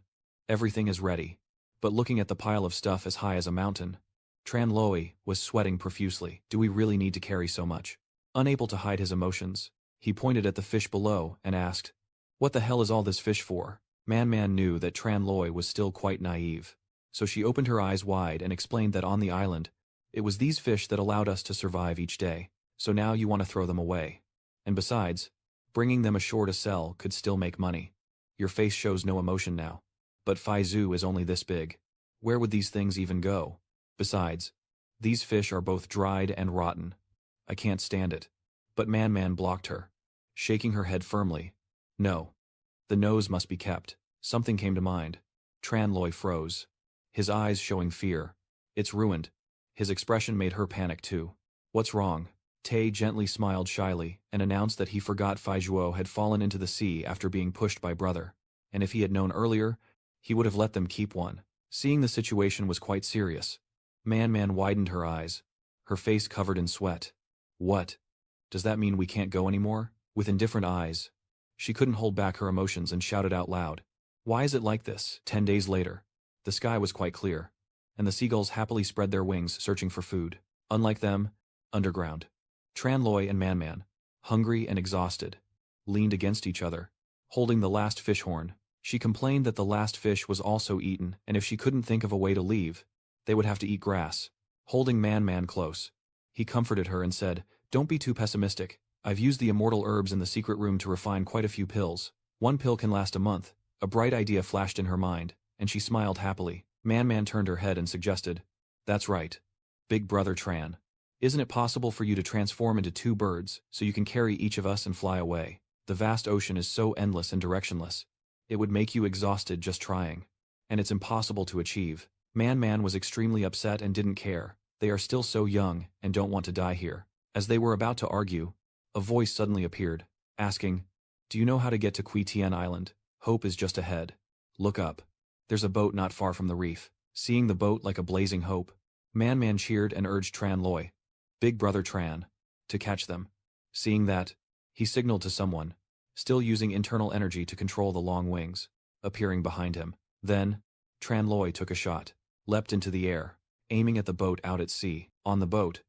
Everything is ready. But looking at the pile of stuff as high as a mountain, Tran Loi was sweating profusely. Do we really need to carry so much? Unable to hide his emotions, he pointed at the fish below and asked, what the hell is all this fish for? Man knew that Tran Loi was still quite naive, so she opened her eyes wide and explained that on the island, it was these fish that allowed us to survive each day, so now you want to throw them away. And besides, bringing them ashore to sell could still make money. Your face shows no emotion now. But Faizu is only this big. Where would these things even go? Besides, these fish are both dried and rotten. I can't stand it. But Man blocked her, shaking her head firmly. No. The nose must be kept. Something came to mind. Tran Loi froze, his eyes showing fear. It's ruined. His expression made her panic too. What's wrong? Tay gently smiled shyly and announced that he forgot Faizuo had fallen into the sea after being pushed by brother, and if he had known earlier, he would have let them keep one. Seeing the situation was quite serious, Man widened her eyes, her face covered in sweat. What? Does that mean we can't go anymore? With indifferent eyes, she couldn't hold back her emotions and shouted out loud. Why is it like this? 10 days later, the sky was quite clear, and the seagulls happily spread their wings searching for food. Unlike them, underground. Tran Loi and Man, hungry and exhausted, leaned against each other, holding the last fish horn. She complained that the last fish was also eaten, and if she couldn't think of a way to leave, they would have to eat grass. Holding Man close, he comforted her and said, don't be too pessimistic. I've used the immortal herbs in the secret room to refine quite a few pills. 1 pill can last a month. A bright idea flashed in her mind, and she smiled happily. Man turned her head and suggested, that's right. Big brother Tran. Isn't it possible for you to transform into 2 birds so you can carry each of us and fly away? The vast ocean is so endless and directionless. It would make you exhausted just trying. And it's impossible to achieve. Man was extremely upset and didn't care. They are still so young and don't want to die here. As they were about to argue, a voice suddenly appeared, asking, do you know how to get to Kui Tien Island? Hope is just ahead. Look up. There's a boat not far from the reef. Seeing the boat like a blazing hope, Man cheered and urged Tran Loi, Big brother Tran, to catch them. Seeing that, he signaled to someone, still using internal energy to control the long wings, appearing behind him. Then, Tran Loi took a shot, leapt into the air, aiming at the boat out at sea. On the boat,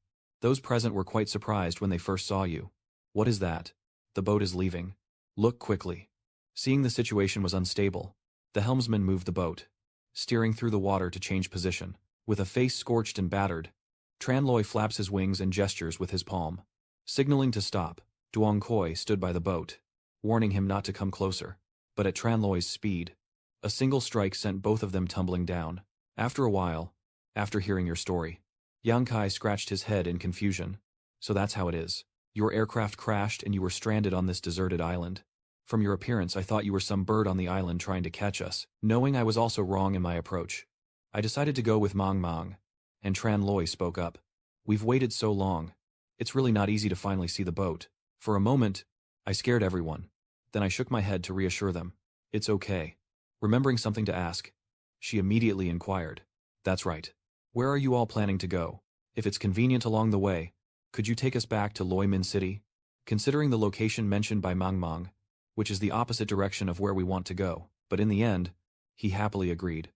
those present were quite surprised when they first saw you. What is that? The boat is leaving. Look quickly. Seeing the situation was unstable, the helmsman moved the boat, steering through the water to change position. With a face scorched and battered, Tran Loi flaps his wings and gestures with his palm. Signaling to stop, Duong Koi stood by the boat, warning him not to come closer. But at Tran Loi's speed, a single strike sent both of them tumbling down. After a while, after hearing your story, Yang Kai scratched his head in confusion. So that's how it is. Your aircraft crashed and you were stranded on this deserted island. From your appearance I thought you were some bird on the island trying to catch us. Knowing I was also wrong in my approach, I decided to go with Mang, and Tran Loi spoke up. We've waited so long. It's really not easy to finally see the boat. For a moment, I scared everyone. Then I shook my head to reassure them. It's okay. Remembering something to ask, she immediately inquired. That's right. Where are you all planning to go? If it's convenient along the way, could you take us back to Loi Min City? Considering the location mentioned by Mang, which is the opposite direction of where we want to go, but in the end, he happily agreed.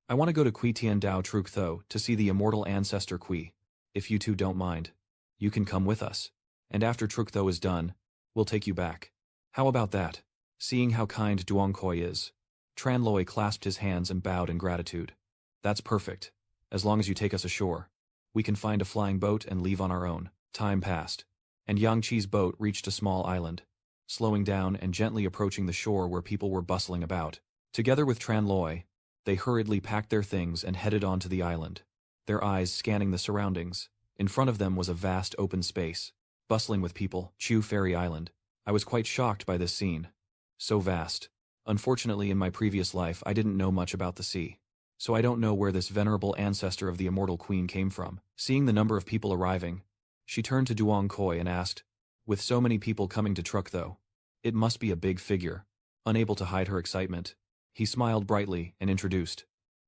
I want to go to Kui Tien Dao Truk Tho to see the immortal ancestor Kui. If you two don't mind, you can come with us. And after Truktho is done, we'll take you back. How about that? Seeing how kind Duongkoi is, Tranloi clasped his hands and bowed in gratitude. That's perfect. As long as you take us ashore. We can find a flying boat and leave on our own. Time passed, and Yang Chi's boat reached a small island, slowing down and gently approaching the shore where people were bustling about. Together with Tranloi, they hurriedly packed their things and headed onto the island, their eyes scanning the surroundings. In front of them was a vast open space, bustling with people. Chu Ferry Island. I was quite shocked by this scene. So vast. Unfortunately, in my previous life I didn't know much about the sea, so I don't know where this venerable ancestor of the immortal queen came from. Seeing the number of people arriving, she turned to Duong Koi and asked, with so many people coming to Truktho, it must be a big figure. Unable to hide her excitement, he smiled brightly and introduced.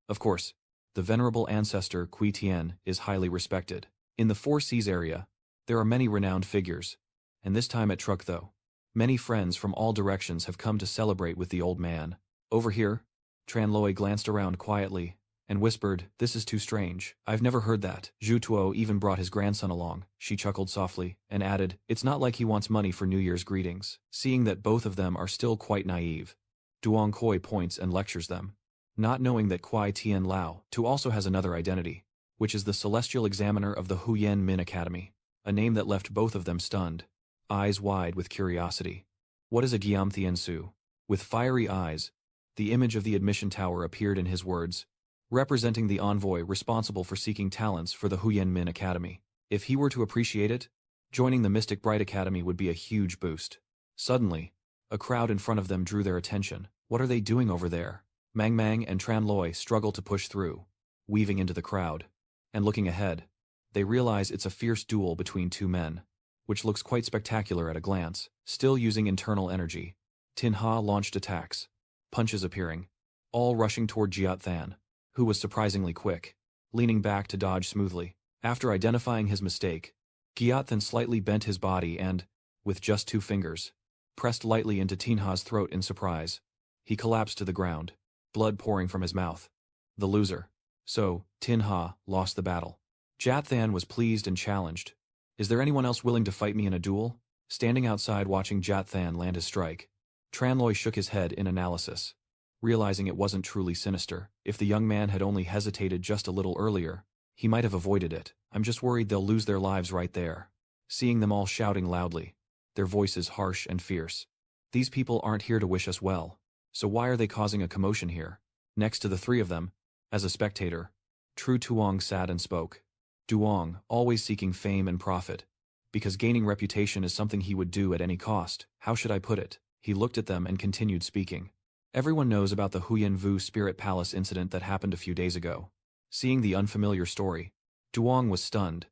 Of course, the venerable ancestor Kui Tian is highly respected. In the Four Seas area, there are many renowned figures, and this time at Truktho, many friends from all directions have come to celebrate with the old man. Over here, Tranloi glanced around quietly and whispered, "This is too strange. I've never heard that." Zhu Tuo even brought his grandson along. She chuckled softly and added, "It's not like he wants money for New Year's greetings." Seeing that both of them are still quite naive, Duong Koi points and lectures them, not knowing that Kuai Tian Lao too also has another identity, which is the Celestial Examiner of the Huyen Min Academy, a name that left both of them stunned, eyes wide with curiosity. What is a Gyamthian Su? With fiery eyes, the image of the admission tower appeared in his words, representing the envoy responsible for seeking talents for the Huyen Min Academy. If he were to appreciate it, joining the Mystic Bright Academy would be a huge boost. Suddenly, a crowd in front of them drew their attention. What are they doing over there? Mang Mang and Tranloi struggle to push through, weaving into the crowd. And looking ahead, they realize it's a fierce duel between two men, which looks quite spectacular at a glance. Still using internal energy, Tin Ha launched attacks, punches appearing, all rushing toward Jiat Than, who was surprisingly quick, leaning back to dodge smoothly. After identifying his mistake, Jiat Than slightly bent his body and, with just 2 fingers, pressed lightly into Tin Ha's throat in surprise. He collapsed to the ground, blood pouring from his mouth. The loser. So, Tin Ha lost the battle. Jiat Than was pleased and challenged. Is there anyone else willing to fight me in a duel? Standing outside watching Jiat Than land his strike, Tranloi shook his head in analysis, realizing it wasn't truly sinister. If the young man had only hesitated just a little earlier, he might have avoided it. I'm just worried they'll lose their lives right there. Seeing them all shouting loudly, their voices harsh and fierce. These people aren't here to wish us well, so why are they causing a commotion here? Next to the 3 of them, as a spectator, Tru Tuong sat and spoke. Duong, always seeking fame and profit, because gaining reputation is something he would do at any cost. How should I put it? He looked at them and continued speaking. Everyone knows about the Huyen Vu Spirit Palace incident that happened a few days ago. Seeing the unfamiliar story, Duong was stunned.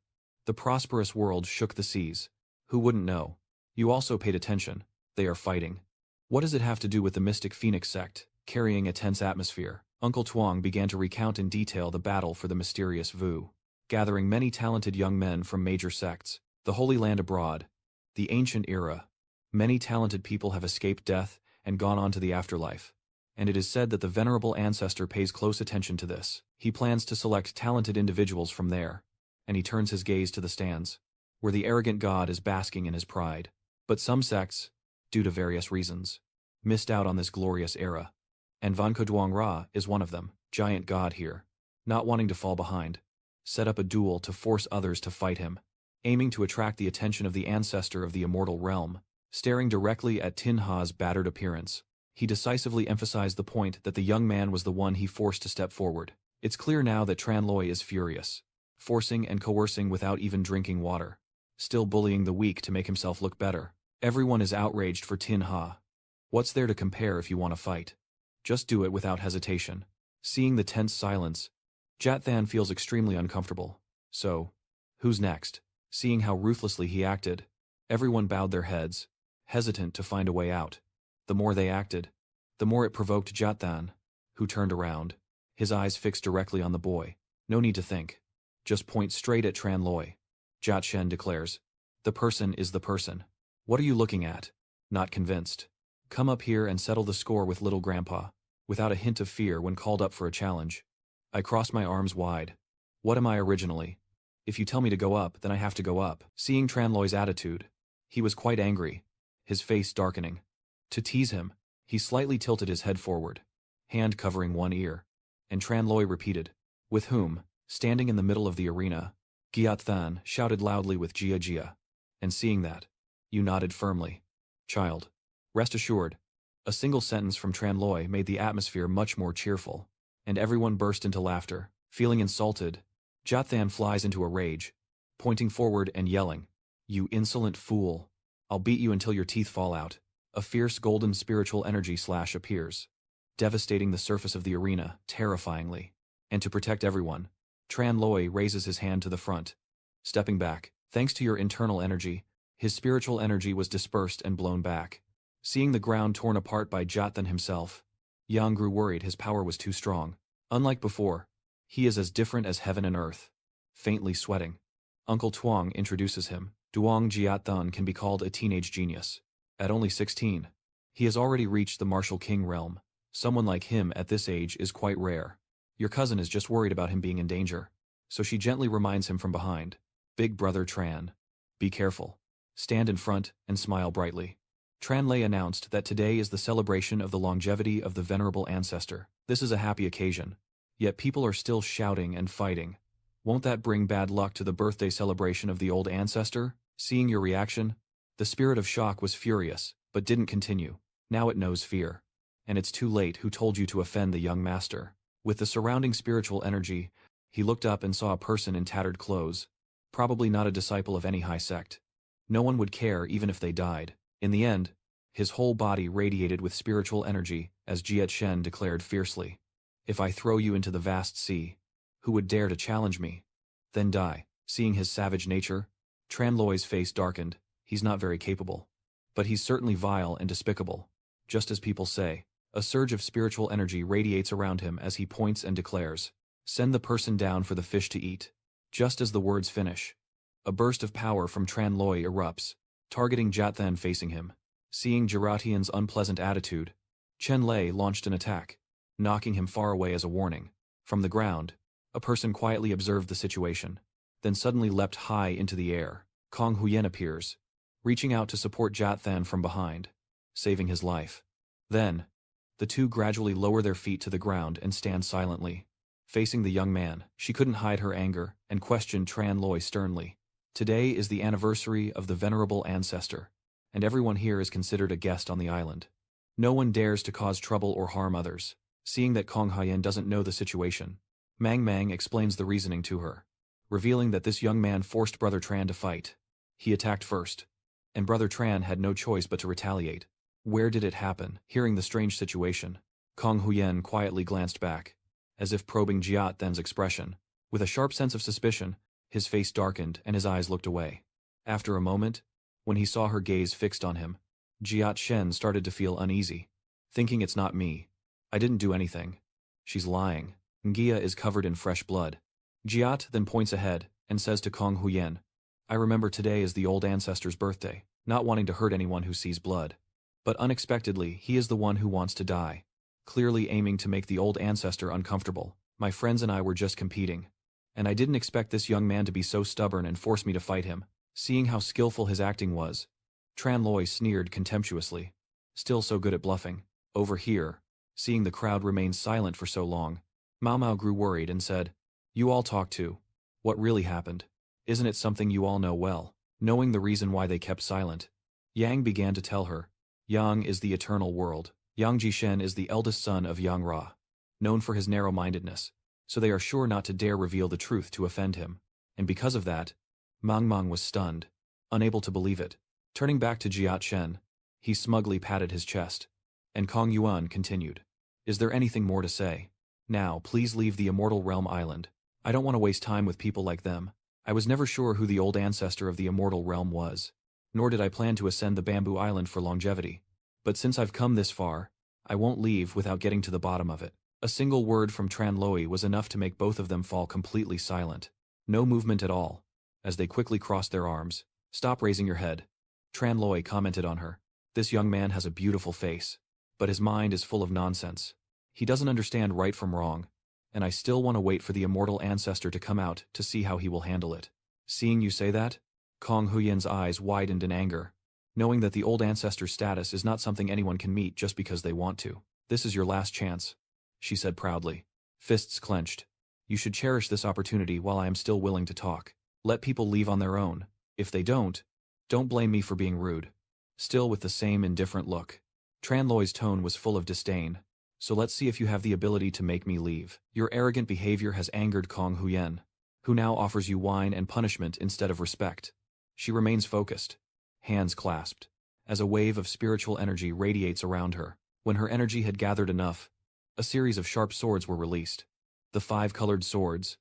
The prosperous world shook the seas. Who wouldn't know? You also paid attention. They are fighting. What does it have to do with the Mystic Phoenix sect, carrying a tense atmosphere? Uncle Tuong began to recount in detail the battle for the mysterious Vu, gathering many talented young men from major sects, the Holy Land abroad, the ancient era. Many talented people have escaped death and gone on to the afterlife, and it is said that the venerable ancestor pays close attention to this. He plans to select talented individuals from there, and he turns his gaze to the stands, where the arrogant god is basking in his pride. But some sects, due to various reasons, missed out on this glorious era, and Vanko Duong Ra is one of them. Giant god here, not wanting to fall behind, set up a duel to force others to fight him, aiming to attract the attention of the ancestor of the immortal realm. Staring directly at Tin Ha's battered appearance, he decisively emphasized the point that the young man was the one he forced to step forward. It's clear now that Tranloi is furious, forcing and coercing without even drinking water, still bullying the weak to make himself look better. Everyone is outraged for Tin Ha. What's there to compare if you want to fight? Just do it without hesitation. Seeing the tense silence, Jiat Than feels extremely uncomfortable. So, who's next? Seeing how ruthlessly he acted, everyone bowed their heads, hesitant to find a way out. The more they acted, the more it provoked Jiat Than, who turned around, his eyes fixed directly on the boy. No need to think. Just point straight at Tranloi. Jiat Shen declares. The person is the person. What are you looking at? Not convinced. Come up here and settle the score with little grandpa, without a hint of fear when called up for a challenge. I cross my arms wide. What am I originally? If you tell me to go up, then I have to go up. Seeing Tranloi's attitude, He was quite angry, his face darkening. To tease him, he slightly tilted his head forward, hand covering one ear, and Tran Loi repeated, "With whom?" Standing in the middle of the arena, Giat Than shouted loudly with Jia Jia. And seeing that, you nodded firmly. "Child. Rest assured." A single sentence from Tran Loi made the atmosphere much more cheerful, and everyone burst into laughter. Feeling insulted, Jia Than flies into a rage, pointing forward and yelling, "You insolent fool. I'll beat you until your teeth fall out." A fierce golden spiritual energy slash appears, devastating the surface of the arena terrifyingly. And to protect everyone, Tran Loi raises his hand to the front, stepping back. Thanks to your internal energy, his spiritual energy was dispersed and blown back. Seeing the ground torn apart by Jathan himself, Yang grew worried his power was too strong. Unlike before, he is as different as heaven and earth. Faintly sweating, Uncle Tuong introduces him. Duong Jiathan can be called a teenage genius. At only 16, he has already reached the martial king realm. Someone like him at this age is quite rare. Your cousin is just worried about him being in danger, so she gently reminds him from behind. Big brother Tran. Be careful. Stand in front and smile brightly. Tran Lei announced that today is the celebration of the longevity of the venerable ancestor. This is a happy occasion, yet people are still shouting and fighting. Won't that bring bad luck to the birthday celebration of the old ancestor? Seeing your reaction, the spirit of shock was furious, but didn't continue. Now it knows fear. And it's too late. Who told you to offend the young master? With the surrounding spiritual energy, he looked up and saw a person in tattered clothes. Probably not a disciple of any high sect. No one would care even if they died. In the end, his whole body radiated with spiritual energy, as Jiet Shen declared fiercely. If I throw you into the vast sea, who would dare to challenge me? Then die. Seeing his savage nature, Tran Loi's face darkened. He's not very capable. But he's certainly vile and despicable. Just as people say, a surge of spiritual energy radiates around him as he points and declares, "Send the person down for the fish to eat." Just as the words finish, a burst of power from Tran Loi erupts, targeting Jathan facing him. Seeing Jaratian's unpleasant attitude, Chen Lei launched an attack, knocking him far away as a warning. From the ground, a person quietly observed the situation, then suddenly leapt high into the air. Kong Huyen appears, reaching out to support Jathan from behind, saving his life. Then, the two gradually lower their feet to the ground and stand silently. Facing the young man, she couldn't hide her anger and questioned Tran Loi sternly. Today is the anniversary of the venerable ancestor, and everyone here is considered a guest on the island. No one dares to cause trouble or harm others. Seeing that Kong Haiyan doesn't know the situation, Mang explains the reasoning to her, revealing that this young man forced Brother Tran to fight. He attacked first, and Brother Tran had no choice but to retaliate. Where did it happen? Hearing the strange situation, Kong Huyen quietly glanced back, as if probing Jiat Than's expression. With a sharp sense of suspicion, his face darkened and his eyes looked away. After a moment, when he saw her gaze fixed on him, Jiat Shen started to feel uneasy, thinking it's not me. I didn't do anything. She's lying. Ngia is covered in fresh blood. Jiat then points ahead and says to Kong Huyen, I remember today is the old ancestor's birthday, not wanting to hurt anyone who sees blood. But unexpectedly, he is the one who wants to die, clearly aiming to make the old ancestor uncomfortable. My friends and I were just competing, and I didn't expect this young man to be so stubborn and force me to fight him. Seeing how skillful his acting was, Tran Loi sneered contemptuously. Still so good at bluffing. Over here, seeing the crowd remain silent for so long, Mao Mao grew worried and said, You all talk too. What really happened? Isn't it something you all know well? Knowing the reason why they kept silent, Yang began to tell her. Yang is the eternal world. Yang Jishen is the eldest son of Yang Ra, known for his narrow-mindedness, so they are sure not to dare reveal the truth to offend him. And because of that, Mang was stunned, unable to believe it. Turning back to Jiat Shen, he smugly patted his chest, and Kong Yuan continued. Is there anything more to say? Now, please leave the Immortal Realm Island. I don't want to waste time with people like them. I was never sure who the old ancestor of the Immortal Realm was, nor did I plan to ascend the Bamboo Island for longevity. But since I've come this far, I won't leave without getting to the bottom of it. A single word from Tran Loi was enough to make both of them fall completely silent. No movement at all, as they quickly crossed their arms. Stop raising your head. Tran Loi commented on her. This young man has a beautiful face, but his mind is full of nonsense. He doesn't understand right from wrong, and I still want to wait for the immortal ancestor to come out to see how he will handle it. Seeing you say that, Kong Huyen's eyes widened in anger. knowing that the old ancestor's status is not something anyone can meet just because they want to. This is your last chance, she said proudly. Fists clenched. You should cherish this opportunity while I am still willing to talk. Let people leave on their own. If they don't blame me for being rude. Still with the same indifferent look. Tranloy's tone was full of disdain. So let's see if you have the ability to make me leave. Your arrogant behavior has angered Kong Huyen, who now offers you wine and punishment instead of respect. She remains focused, hands clasped, as a wave of spiritual energy radiates around her. When her energy had gathered enough, a series of sharp swords were released. The 5 colored swords.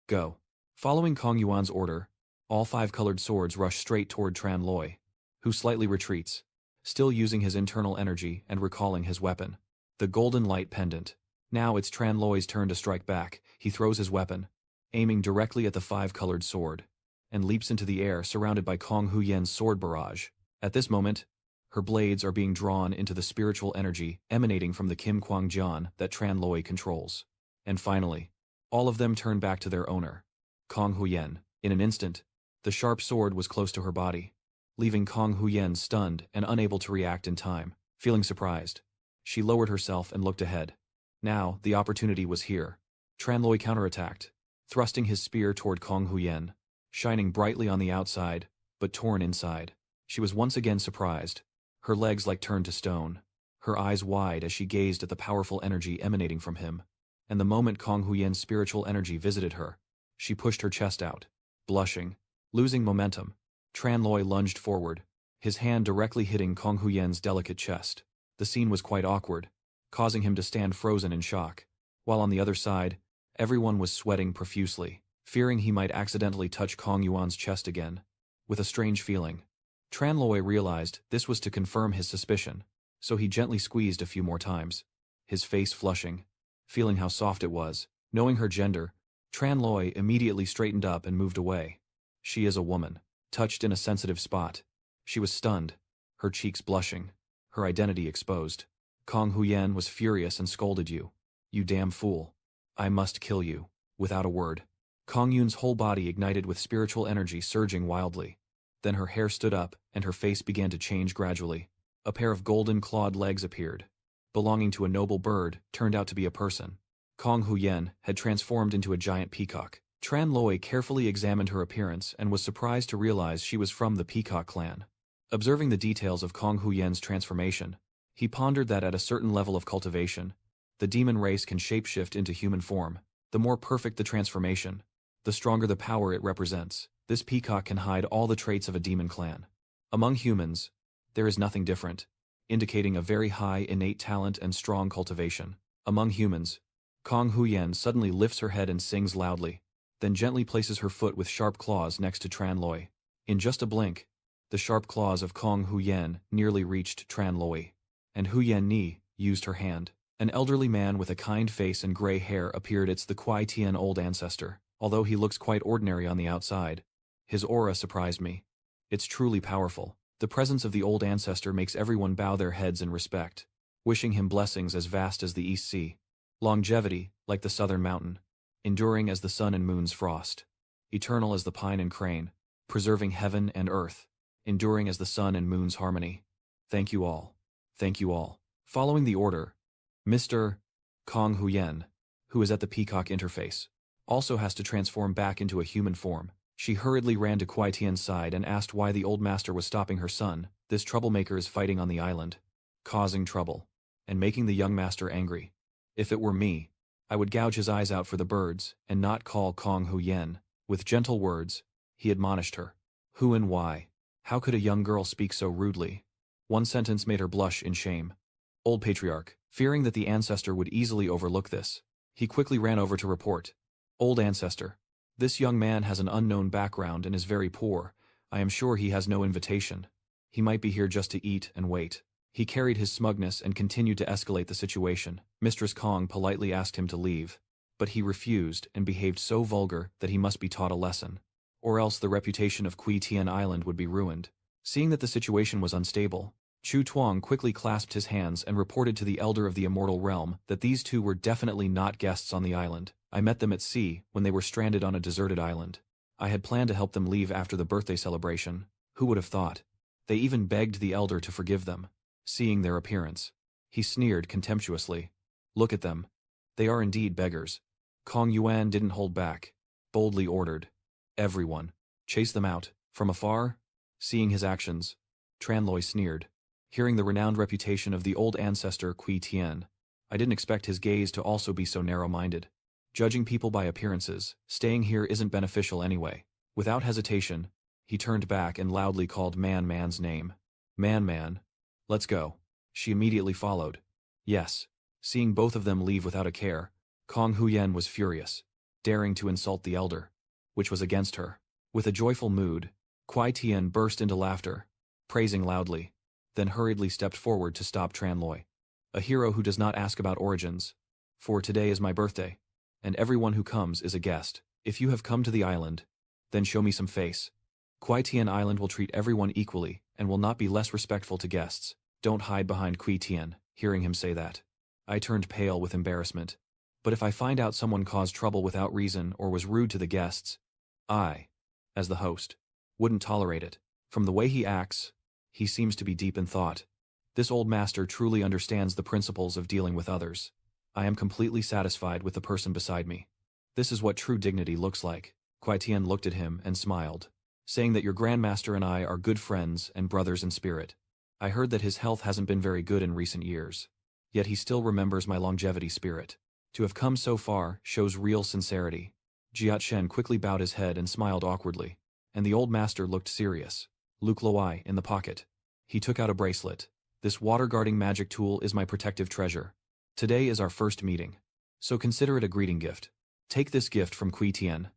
Go. Following Kong Yuan's order, all 5 colored swords rush straight toward Tranloy, who slightly retreats, still using his internal energy and recalling his weapon. The golden light pendant. Now it's Tranloy's turn to strike back. He throws his weapon, aiming directly at the 5 colored sword, and leaps into the air surrounded by Kong Huyen's sword barrage. At this moment, her blades are being drawn into the spiritual energy emanating from the Kim Kwang Jian that Tranloy controls. And finally, all of them turn back to their owner, Kong Huyen. In an instant, the sharp sword was close to her body, leaving Kong Huyen stunned and unable to react in time. Feeling surprised, she lowered herself and looked ahead. Now, the opportunity was here. Tranloy counterattacked, thrusting his spear toward Kong Huyen, shining brightly on the outside, but torn inside. She was once again surprised, her legs like turned to stone, her eyes wide as she gazed at the powerful energy emanating from him. And the moment Kong Huyen's spiritual energy visited her, she pushed her chest out. Blushing, losing momentum, Tranloy lunged forward, his hand directly hitting Kong Huyen's delicate chest. The scene was quite awkward, causing him to stand frozen in shock, while on the other side, everyone was sweating profusely, fearing he might accidentally touch Kong Yuan's chest again. With a strange feeling, Tranloy realized this was to confirm his suspicion, so he gently squeezed a few more times, his face flushing, feeling how soft it was. Knowing her gender, Tranloy immediately straightened up and moved away. She is a woman, touched in a sensitive spot. She was stunned, her cheeks blushing, her identity exposed. Kong Huyen was furious and scolded you. You damn fool. I must kill you. Without a word, Kong Yun's whole body ignited with spiritual energy surging wildly. Then her hair stood up and her face began to change gradually. A pair of golden clawed legs appeared. Belonging to a noble bird, turned out to be a person. Kong Huyen had transformed into a giant peacock. Tranloy carefully examined her appearance and was surprised to realize she was from the Peacock clan. Observing the details of Kong Huyen's transformation, he pondered that at a certain level of cultivation, the demon race can shapeshift into human form. The more perfect the transformation, the stronger the power it represents. This peacock can hide all the traits of a demon clan. Among humans, there is nothing different, indicating a very high innate talent and strong cultivation. Among humans, Kong Huyen suddenly lifts her head and sings loudly, then gently places her foot with sharp claws next to Tranloy. In just a blink, the sharp claws of Kong Huyen nearly reached Tranloy, and Huyen Ni used her hand. An elderly man with a kind face and gray hair appeared. It's the Kuai Tian old ancestor. Although he looks quite ordinary on the outside, his aura surprised me. It's truly powerful. The presence of the old ancestor makes everyone bow their heads in respect, wishing him blessings as vast as the East Sea. Longevity, like the southern mountain. Enduring as the sun and moon's frost. Eternal as the pine and crane. Preserving heaven and earth. Enduring as the sun and moon's harmony. Thank you all. Thank you all. Following the order, Mr. Kong Huyen, who is at the peacock interface, also has to transform back into a human form. She hurriedly ran to Kuai Tian's side and asked why the old master was stopping her son. This troublemaker is fighting on the island, causing trouble, and making the young master angry. If it were me, I would gouge his eyes out for the birds and not call Kong Huyen. With gentle words, he admonished her. Who and why? How could a young girl speak so rudely? One sentence made her blush in shame. Old patriarch, fearing that the ancestor would easily overlook this, he quickly ran over to report. Old ancestor, this young man has an unknown background and is very poor. I am sure he has no invitation. He might be here just to eat and wait. He carried his smugness and continued to escalate the situation. Mistress Kong politely asked him to leave, but he refused and behaved so vulgar that he must be taught a lesson, or else the reputation of Kui Tian Island would be ruined. Seeing that the situation was unstable, Chu Tuong quickly clasped his hands and reported to the elder of the immortal realm that these two were definitely not guests on the island. I met them at sea when they were stranded on a deserted island. I had planned to help them leave after the birthday celebration. Who would have thought? They even begged the elder to forgive them. Seeing their appearance, he sneered contemptuously. Look at them. They are indeed beggars. Kong Yuan didn't hold back. Boldly ordered. Everyone, chase them out. From afar, seeing his actions, Tranloi sneered. Hearing the renowned reputation of the old ancestor Kui Tian, I didn't expect his gaze to also be so narrow-minded. Judging people by appearances, staying here isn't beneficial anyway. Without hesitation, he turned back and loudly called Man's name. Man, let's go. She immediately followed. Yes. Seeing both of them leave without a care, Kong Huyen was furious, daring to insult the elder, which was against her. With a joyful mood, Kuai Tian burst into laughter, praising loudly, then hurriedly stepped forward to stop Tranloi. A hero who does not ask about origins. For today is my birthday, and everyone who comes is a guest. If you have come to the island, then show me some face. Kuai Tian Island will treat everyone equally and will not be less respectful to guests. Don't hide behind Kui Tian. Hearing him say that, I turned pale with embarrassment. But if I find out someone caused trouble without reason or was rude to the guests, I, as the host, wouldn't tolerate it. From the way he acts, he seems to be deep in thought. This old master truly understands the principles of dealing with others. I am completely satisfied with the person beside me. This is what true dignity looks like. Kuai Tian looked at him and smiled, saying that your grandmaster and I are good friends and brothers in spirit. I heard that his health hasn't been very good in recent years, yet he still remembers my longevity spirit. To have come so far shows real sincerity. Jiat Shen quickly bowed his head and smiled awkwardly, and the old master looked serious. Luke Loai in the pocket. He took out a bracelet. This water-guarding magic tool is my protective treasure. Today is our first meeting, so consider it a greeting gift. Take this gift from Kui Tian.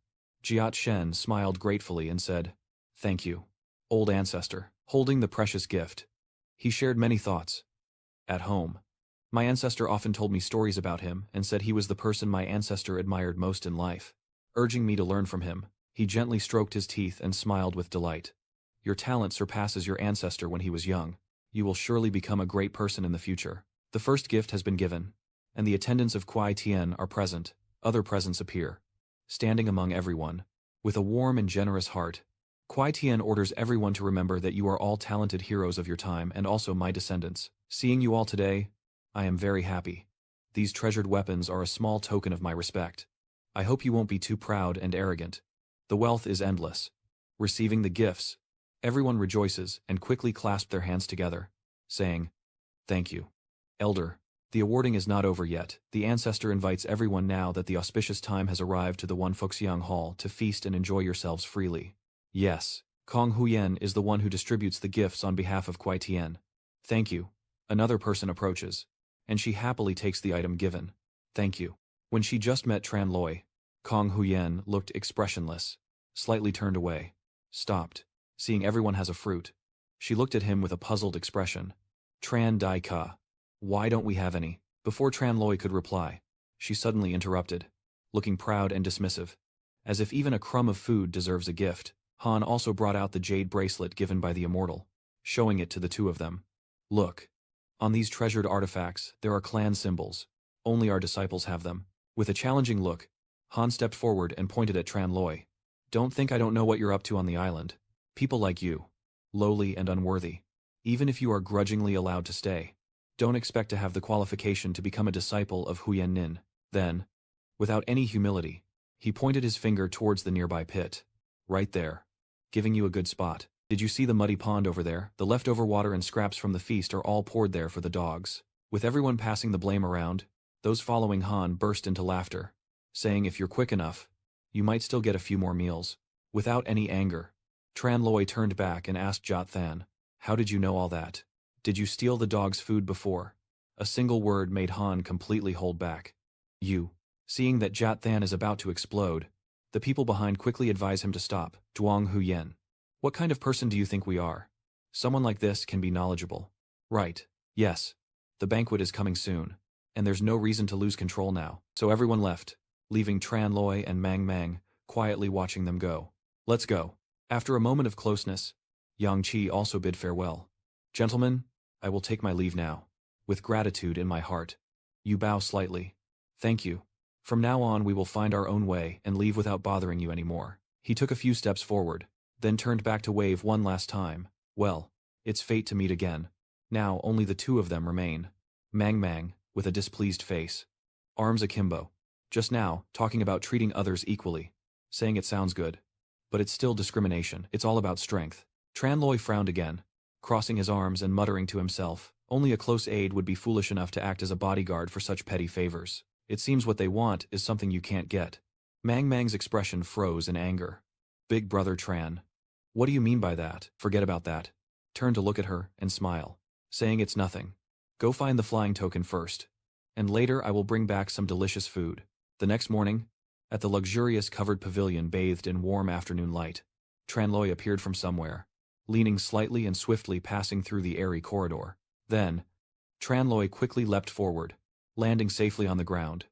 Jiat Shen smiled gratefully and said, Thank you, old ancestor. Holding the precious gift, he shared many thoughts. At home, my ancestor often told me stories about him and said he was the person my ancestor admired most in life. Urging me to learn from him, he gently stroked his teeth and smiled with delight. Your talent surpasses your ancestor when he was young. You will surely become a great person in the future. The first gift has been given, and the attendants of Kuai Tian are present. Other presents appear, standing among everyone. With a warm and generous heart, Kuai Tian orders everyone to remember that you are all talented heroes of your time and also my descendants. Seeing you all today, I am very happy. These treasured weapons are a small token of my respect. I hope you won't be too proud and arrogant. The wealth is endless. Receiving the gifts, everyone rejoices and quickly clasp their hands together, saying, Thank you. Elder, the awarding is not over yet. The ancestor invites everyone now that the auspicious time has arrived to the One Fuxiang Hall to feast and enjoy yourselves freely. Yes, Kong Huyen is the one who distributes the gifts on behalf of Kuai Tian. Thank you. Another person approaches, and she happily takes the item given. Thank you. When she just met Tranloi, Kong Huyen looked expressionless, slightly turned away, stopped, seeing everyone has a fruit. She looked at him with a puzzled expression. Tran Dai Ka. Why don't we have any? Before Tranloi could reply, she suddenly interrupted, looking proud and dismissive, as if even a crumb of food deserves a gift. Han also brought out the jade bracelet given by the immortal, showing it to the two of them. Look. On these treasured artifacts, there are clan symbols. Only our disciples have them. With a challenging look, Han stepped forward and pointed at Tranloi. Don't think I don't know what you're up to on the island. People like you, lowly and unworthy, even if you are grudgingly allowed to stay, don't expect to have the qualification to become a disciple of Huyen Nin. Then, without any humility, he pointed his finger towards the nearby pit. Right there. Giving you a good spot. Did you see the muddy pond over there? The leftover water and scraps from the feast are all poured there for the dogs. With everyone passing the blame around, those following Han burst into laughter, saying if you're quick enough, you might still get a few more meals. Without any anger, Tranloi turned back and asked Jat Than, How did you know all that? Did you steal the dog's food before? A single word made Han completely hold back. You. Seeing that Jat Than is about to explode, the people behind quickly advise him to stop. Zhuang Huyen. What kind of person do you think we are? Someone like this can be knowledgeable. Right. Yes. The banquet is coming soon, and there's no reason to lose control now. So everyone left, leaving Tranloi and Mang quietly watching them go. Let's go. After a moment of closeness, Yang Qi also bid farewell. Gentlemen, I will take my leave now. With gratitude in my heart. You bow slightly. Thank you. From now on we will find our own way and leave without bothering you anymore. He took a few steps forward, then turned back to wave one last time. Well, It's fate to meet again. Now only the two of them remain. Mang, with a displeased face. Arms akimbo. Just now, talking about treating others equally. Saying it sounds good. But it's still discrimination, it's all about strength. Tranloi frowned again, crossing his arms and muttering to himself, only a close aide would be foolish enough to act as a bodyguard for such petty favors. It seems what they want is something you can't get. Mang's expression froze in anger. Big brother Tran. What do you mean by that? Forget about that. Turn to look at her and smile, saying it's nothing. Go find the flying token first. And later I will bring back some delicious food. The next morning, at the luxurious covered pavilion bathed in warm afternoon light, Tranloi appeared from somewhere, leaning slightly and swiftly passing through the airy corridor. Then, Tranloi quickly leapt forward, landing safely on the ground,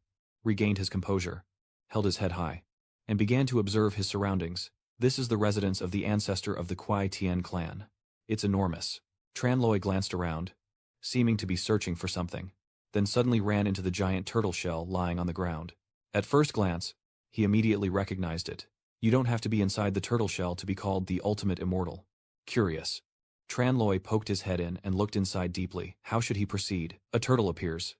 regained his composure, held his head high, and began to observe his surroundings. This is the residence of the ancestor of the Kwai Tien clan. It's enormous. Tranloi glanced around, seeming to be searching for something, then suddenly ran into the giant turtle shell lying on the ground. At first glance, he immediately recognized it. You don't have to be inside the turtle shell to be called the ultimate immortal. Curious. Tranloi poked his head in and looked inside deeply. How should he proceed? A turtle appears,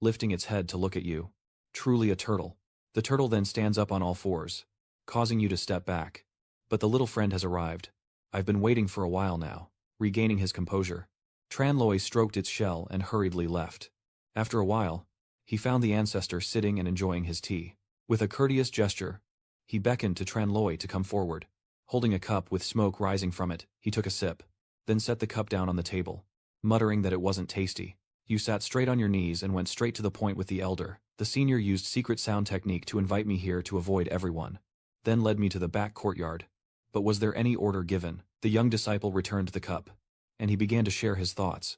lifting its head to look at you. Truly a turtle. The turtle then stands up on all fours, causing you to step back. But the little friend has arrived. I've been waiting for a while now. Regaining his composure, Tranloi stroked its shell and hurriedly left. After a while, he found the ancestor sitting and enjoying his tea. With a courteous gesture, he beckoned to Tranloi to come forward. Holding a cup with smoke rising from it, he took a sip, then set the cup down on the table, muttering that it wasn't tasty. You sat straight on your knees and went straight to the point with the elder. The senior used secret sound technique to invite me here to avoid everyone, then led me to the back courtyard. But was there any order given? The young disciple returned the cup, and he began to share his thoughts.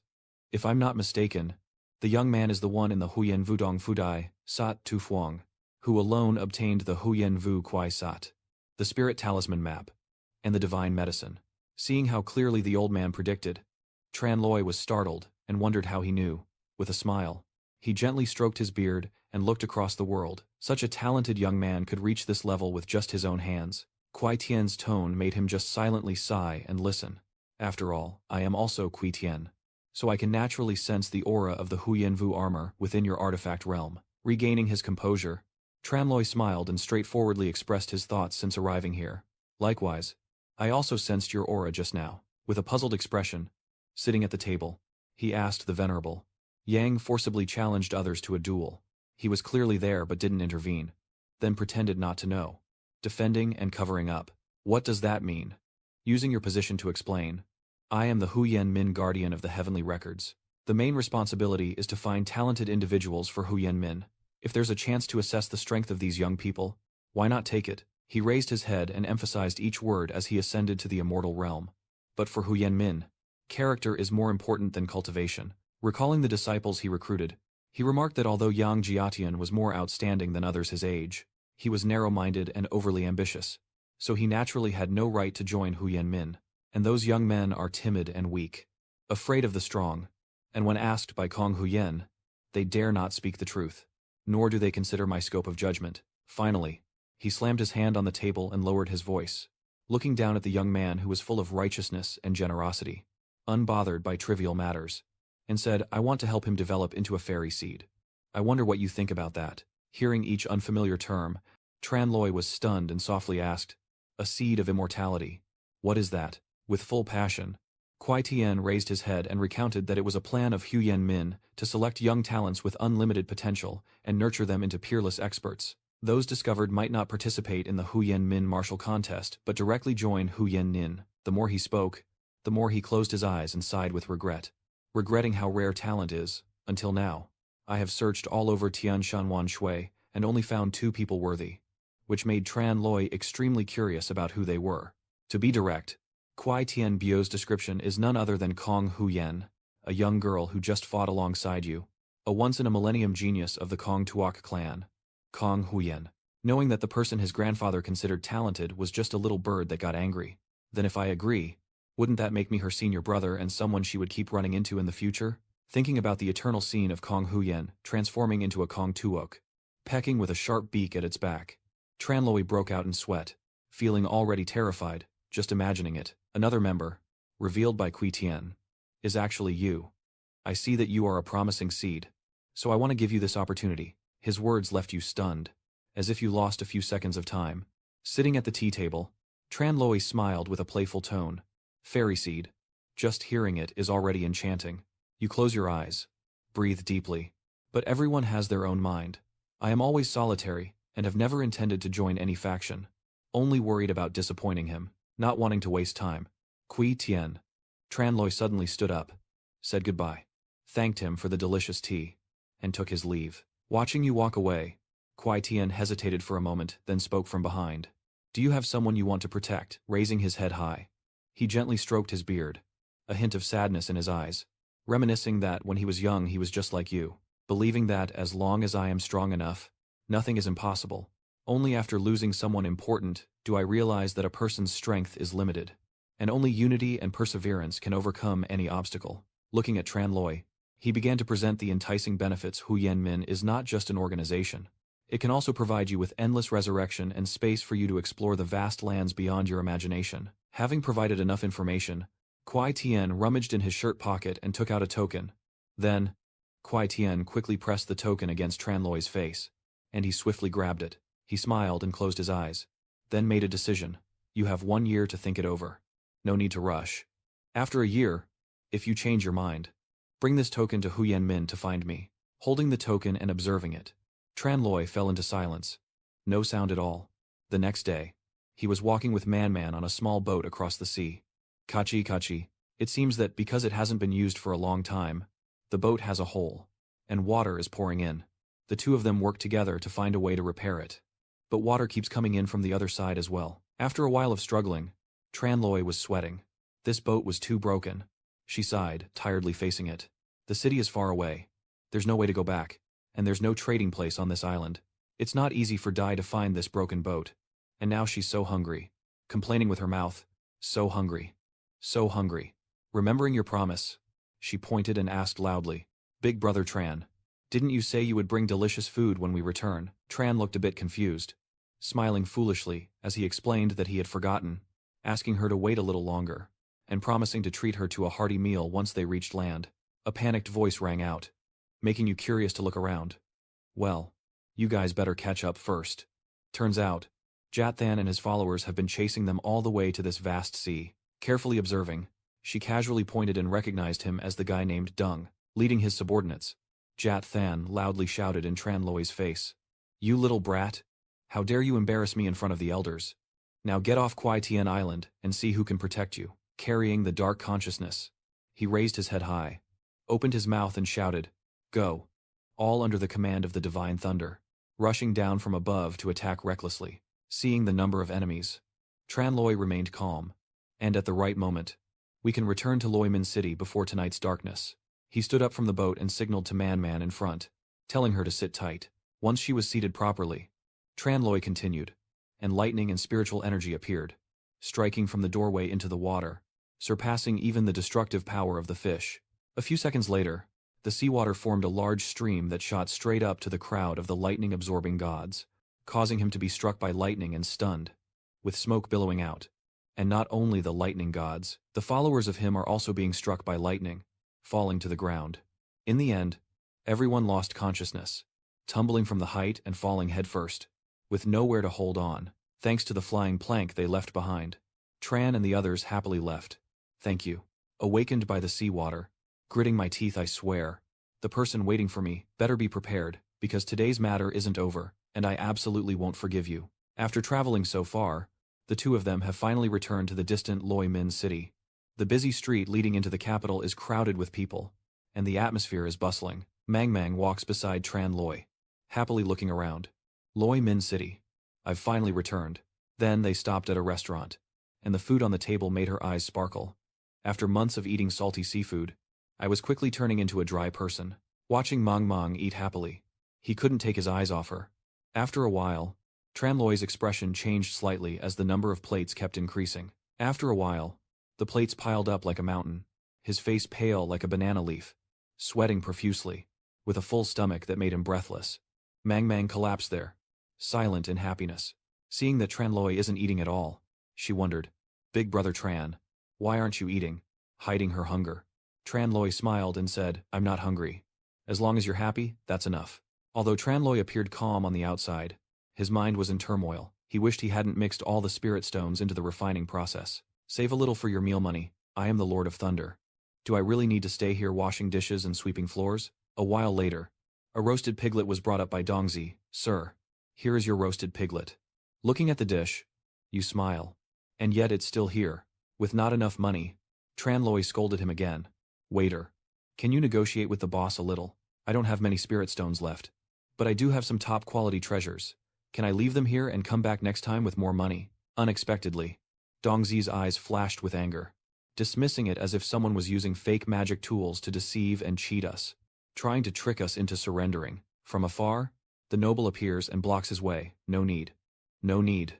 If I'm not mistaken, the young man is the one in the Huyen Wudong Fudai, Sat Tu Fuang, who alone obtained the Huyen Wu Kwai Sat, the spirit talisman map, and the divine medicine. Seeing how clearly the old man predicted, Tranloi was startled and wondered how he knew. With a smile, he gently stroked his beard and looked across the world. Such a talented young man could reach this level with just his own hands. Kwai Tien's tone made him just silently sigh and listen. After all, I am also Kwai Tien, so I can naturally sense the aura of the Huyen Wu armor within your artifact realm. Regaining his composure, Tranloi smiled and straightforwardly expressed his thoughts since arriving here. Likewise, I also sensed your aura just now. With a puzzled expression, sitting at the table, he asked the venerable. Yang forcibly challenged others to a duel. He was clearly there but didn't intervene, then pretended not to know. Defending and covering up. What does that mean? Using your position to explain. I am the Huyen Min guardian of the heavenly records. The main responsibility is to find talented individuals for Huyen Min. If there's a chance to assess the strength of these young people, why not take it? He raised his head and emphasized each word as he ascended to the immortal realm. But for Huyen Min, character is more important than cultivation. Recalling the disciples he recruited, he remarked that although Yang Jiatian was more outstanding than others his age, he was narrow-minded and overly ambitious, so he naturally had no right to join Huyen Min. And those young men are timid and weak, afraid of the strong, and when asked by Kong Huyen, they dare not speak the truth, nor do they consider my scope of judgment. Finally, he slammed his hand on the table and lowered his voice, looking down at the young man who was full of righteousness and generosity, unbothered by trivial matters, and said, I want to help him develop into a fairy seed. I wonder what you think about that. Hearing each unfamiliar term, Tranloi was stunned and softly asked, a seed of immortality. What is that? With full passion, Kwai Tien raised his head and recounted that it was a plan of Huyen Min to select young talents with unlimited potential and nurture them into peerless experts. Those discovered might not participate in the Huyen Min martial contest but directly join Huyen Nin. The more he spoke, the more he closed his eyes and sighed with regret, regretting how rare talent is. Until now, I have searched all over Tian Shanwan Shui and only found 2 people worthy, which made Tranloi extremely curious about who they were. To be direct, Kwai Tien Bio's description is none other than Kong Huyen, a young girl who just fought alongside you, a once-in-a-millennium genius of the Kong Tuok clan. Kong Huyen, knowing that the person his grandfather considered talented was just a little bird that got angry. Then if I agree, wouldn't that make me her senior brother and someone she would keep running into in the future? Thinking about the eternal scene of Kong Huyen transforming into a Kong Tuok, pecking with a sharp beak at its back, Tranloi broke out in sweat, feeling already terrified, just imagining it. Another member, revealed by Kwai Tien, is actually you. I see that you are a promising seed. So I want to give you this opportunity. His words left you stunned, as if you lost a few seconds of time. Sitting at the tea table, Tranloi smiled with a playful tone. Fairy seed. Just hearing it is already enchanting. You close your eyes. Breathe deeply. But everyone has their own mind. I am always solitary, and have never intended to join any faction. Only worried about disappointing him, not wanting to waste time. Kui Tien. Tranloi suddenly stood up, said goodbye, thanked him for the delicious tea, and took his leave. Watching you walk away, Kui Tien hesitated for a moment, then spoke from behind. Do you have someone you want to protect? Raising his head high. He gently stroked his beard, a hint of sadness in his eyes, reminiscing that when he was young he was just like you, believing that as long as I am strong enough, nothing is impossible. Only after losing someone important do I realize that a person's strength is limited, and only unity and perseverance can overcome any obstacle. Looking at Tranloi, he began to present the enticing benefits. Huyen is not just an organization. It can also provide you with endless resurrection and space for you to explore the vast lands beyond your imagination. Having provided enough information, Kui Tien rummaged in his shirt pocket and took out a token. Then, Kui Tien quickly pressed the token against Tranloi's face, and he swiftly grabbed it. He smiled and closed his eyes, then made a decision. You have 1 year to think it over. No need to rush. After a year, if you change your mind, bring this token to Huyen to find me. Holding the token and observing it, Tranloi fell into silence. No sound at all. The next day, he was walking with Man on a small boat across the sea. Kachi. It seems that because it hasn't been used for a long time, the boat has a hole, and water is pouring in. The two of them work together to find a way to repair it. But water keeps coming in from the other side as well. After a while of struggling, Tranloi was sweating. This boat was too broken. She sighed, tiredly facing it. The city is far away. There's no way to go back, and there's no trading place on this island. It's not easy for Dai to find this broken boat. And now she's so hungry, complaining with her mouth. So hungry. So hungry. Remembering your promise, she pointed and asked loudly, Big Brother Tran, didn't you say you would bring delicious food when we return? Tran looked a bit confused, smiling foolishly as he explained that he had forgotten, asking her to wait a little longer, and promising to treat her to a hearty meal once they reached land. A panicked voice rang out, making you curious to look around. Well, you guys better catch up first. Turns out, Jathan and his followers have been chasing them all the way to this vast sea. Carefully observing, she casually pointed and recognized him as the guy named Dung, leading his subordinates. Jathan loudly shouted in Tranloi's face. You little brat! How dare you embarrass me in front of the elders? Now get off Kui Tien Island and see who can protect you. Carrying the dark consciousness, he raised his head high, opened his mouth and shouted, Go! All under the command of the divine thunder, rushing down from above to attack recklessly. Seeing the number of enemies, Tranloi remained calm, and at the right moment, we can return to Loimin City before tonight's darkness. He stood up from the boat and signaled to Man in front, telling her to sit tight. Once she was seated properly, Tranloi continued, and lightning and spiritual energy appeared, striking from the doorway into the water, surpassing even the destructive power of the fish. A few seconds later, the seawater formed a large stream that shot straight up to the crowd of the lightning-absorbing gods, causing him to be struck by lightning and stunned, with smoke billowing out. And not only the lightning gods, the followers of him are also being struck by lightning, falling to the ground. In the end, everyone lost consciousness, tumbling from the height and falling headfirst, with nowhere to hold on, thanks to the flying plank they left behind. Tran and the others happily left. Thank you. Awakened by the seawater, gritting my teeth I swear, the person waiting for me better be prepared, because today's matter isn't over, and I absolutely won't forgive you. After traveling so far, the two of them have finally returned to the distant Loimin City. The busy street leading into the capital is crowded with people, and the atmosphere is bustling. Mang walks beside Tranloi, happily looking around. Loimin City. I've finally returned. Then they stopped at a restaurant, and the food on the table made her eyes sparkle. After months of eating salty seafood, I was quickly turning into a dry person. Watching Mang eat happily, he couldn't take his eyes off her. After a while, Tranloi's expression changed slightly as the number of plates kept increasing. After a while, the plates piled up like a mountain, his face pale like a banana leaf, sweating profusely, with a full stomach that made him breathless. Mang collapsed there, silent in happiness. Seeing that Tranloi isn't eating at all, she wondered, Big Brother Tran, why aren't you eating? Hiding her hunger. Tran Loi smiled and said, I'm not hungry. As long as you're happy, that's enough. Although Tran Loi appeared calm on the outside, his mind was in turmoil. He wished he hadn't mixed all the spirit stones into the refining process. Save a little for your meal money. I am the Lord of Thunder. Do I really need to stay here washing dishes and sweeping floors? A while later, a roasted piglet was brought up by Dongzi. Sir, here is your roasted piglet. Looking at the dish, you smile. And yet it's still here. With not enough money, Tran Loi scolded him again. Waiter, can you negotiate with the boss a little? I don't have many spirit stones left. But I do have some top quality treasures. Can I leave them here and come back next time with more money? Unexpectedly, Dongzi's eyes flashed with anger, dismissing it as if someone was using fake magic tools to deceive and cheat us, trying to trick us into surrendering. From afar, the noble appears and blocks his way. No need. No need.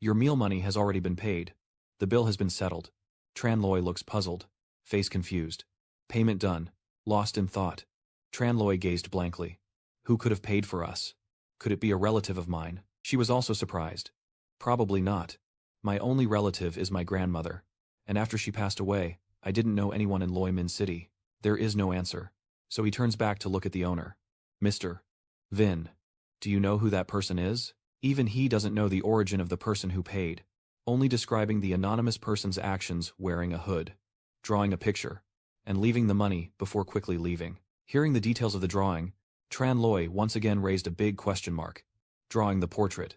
Your meal money has already been paid. The bill has been settled. Tran Loi looks puzzled, face confused. Payment done. Lost in thought. Tran Loi gazed blankly. Who could have paid for us? Could it be a relative of mine? She was also surprised. Probably not. My only relative is my grandmother. And after she passed away, I didn't know anyone in Loi Min City. There is no answer. So he turns back to look at the owner. Mr. Vin. Do you know who that person is? Even he doesn't know the origin of the person who paid, only describing the anonymous person's actions wearing a hood, drawing a picture, and leaving the money before quickly leaving. Hearing the details of the drawing, Tran Loi once again raised a big question mark, drawing the portrait.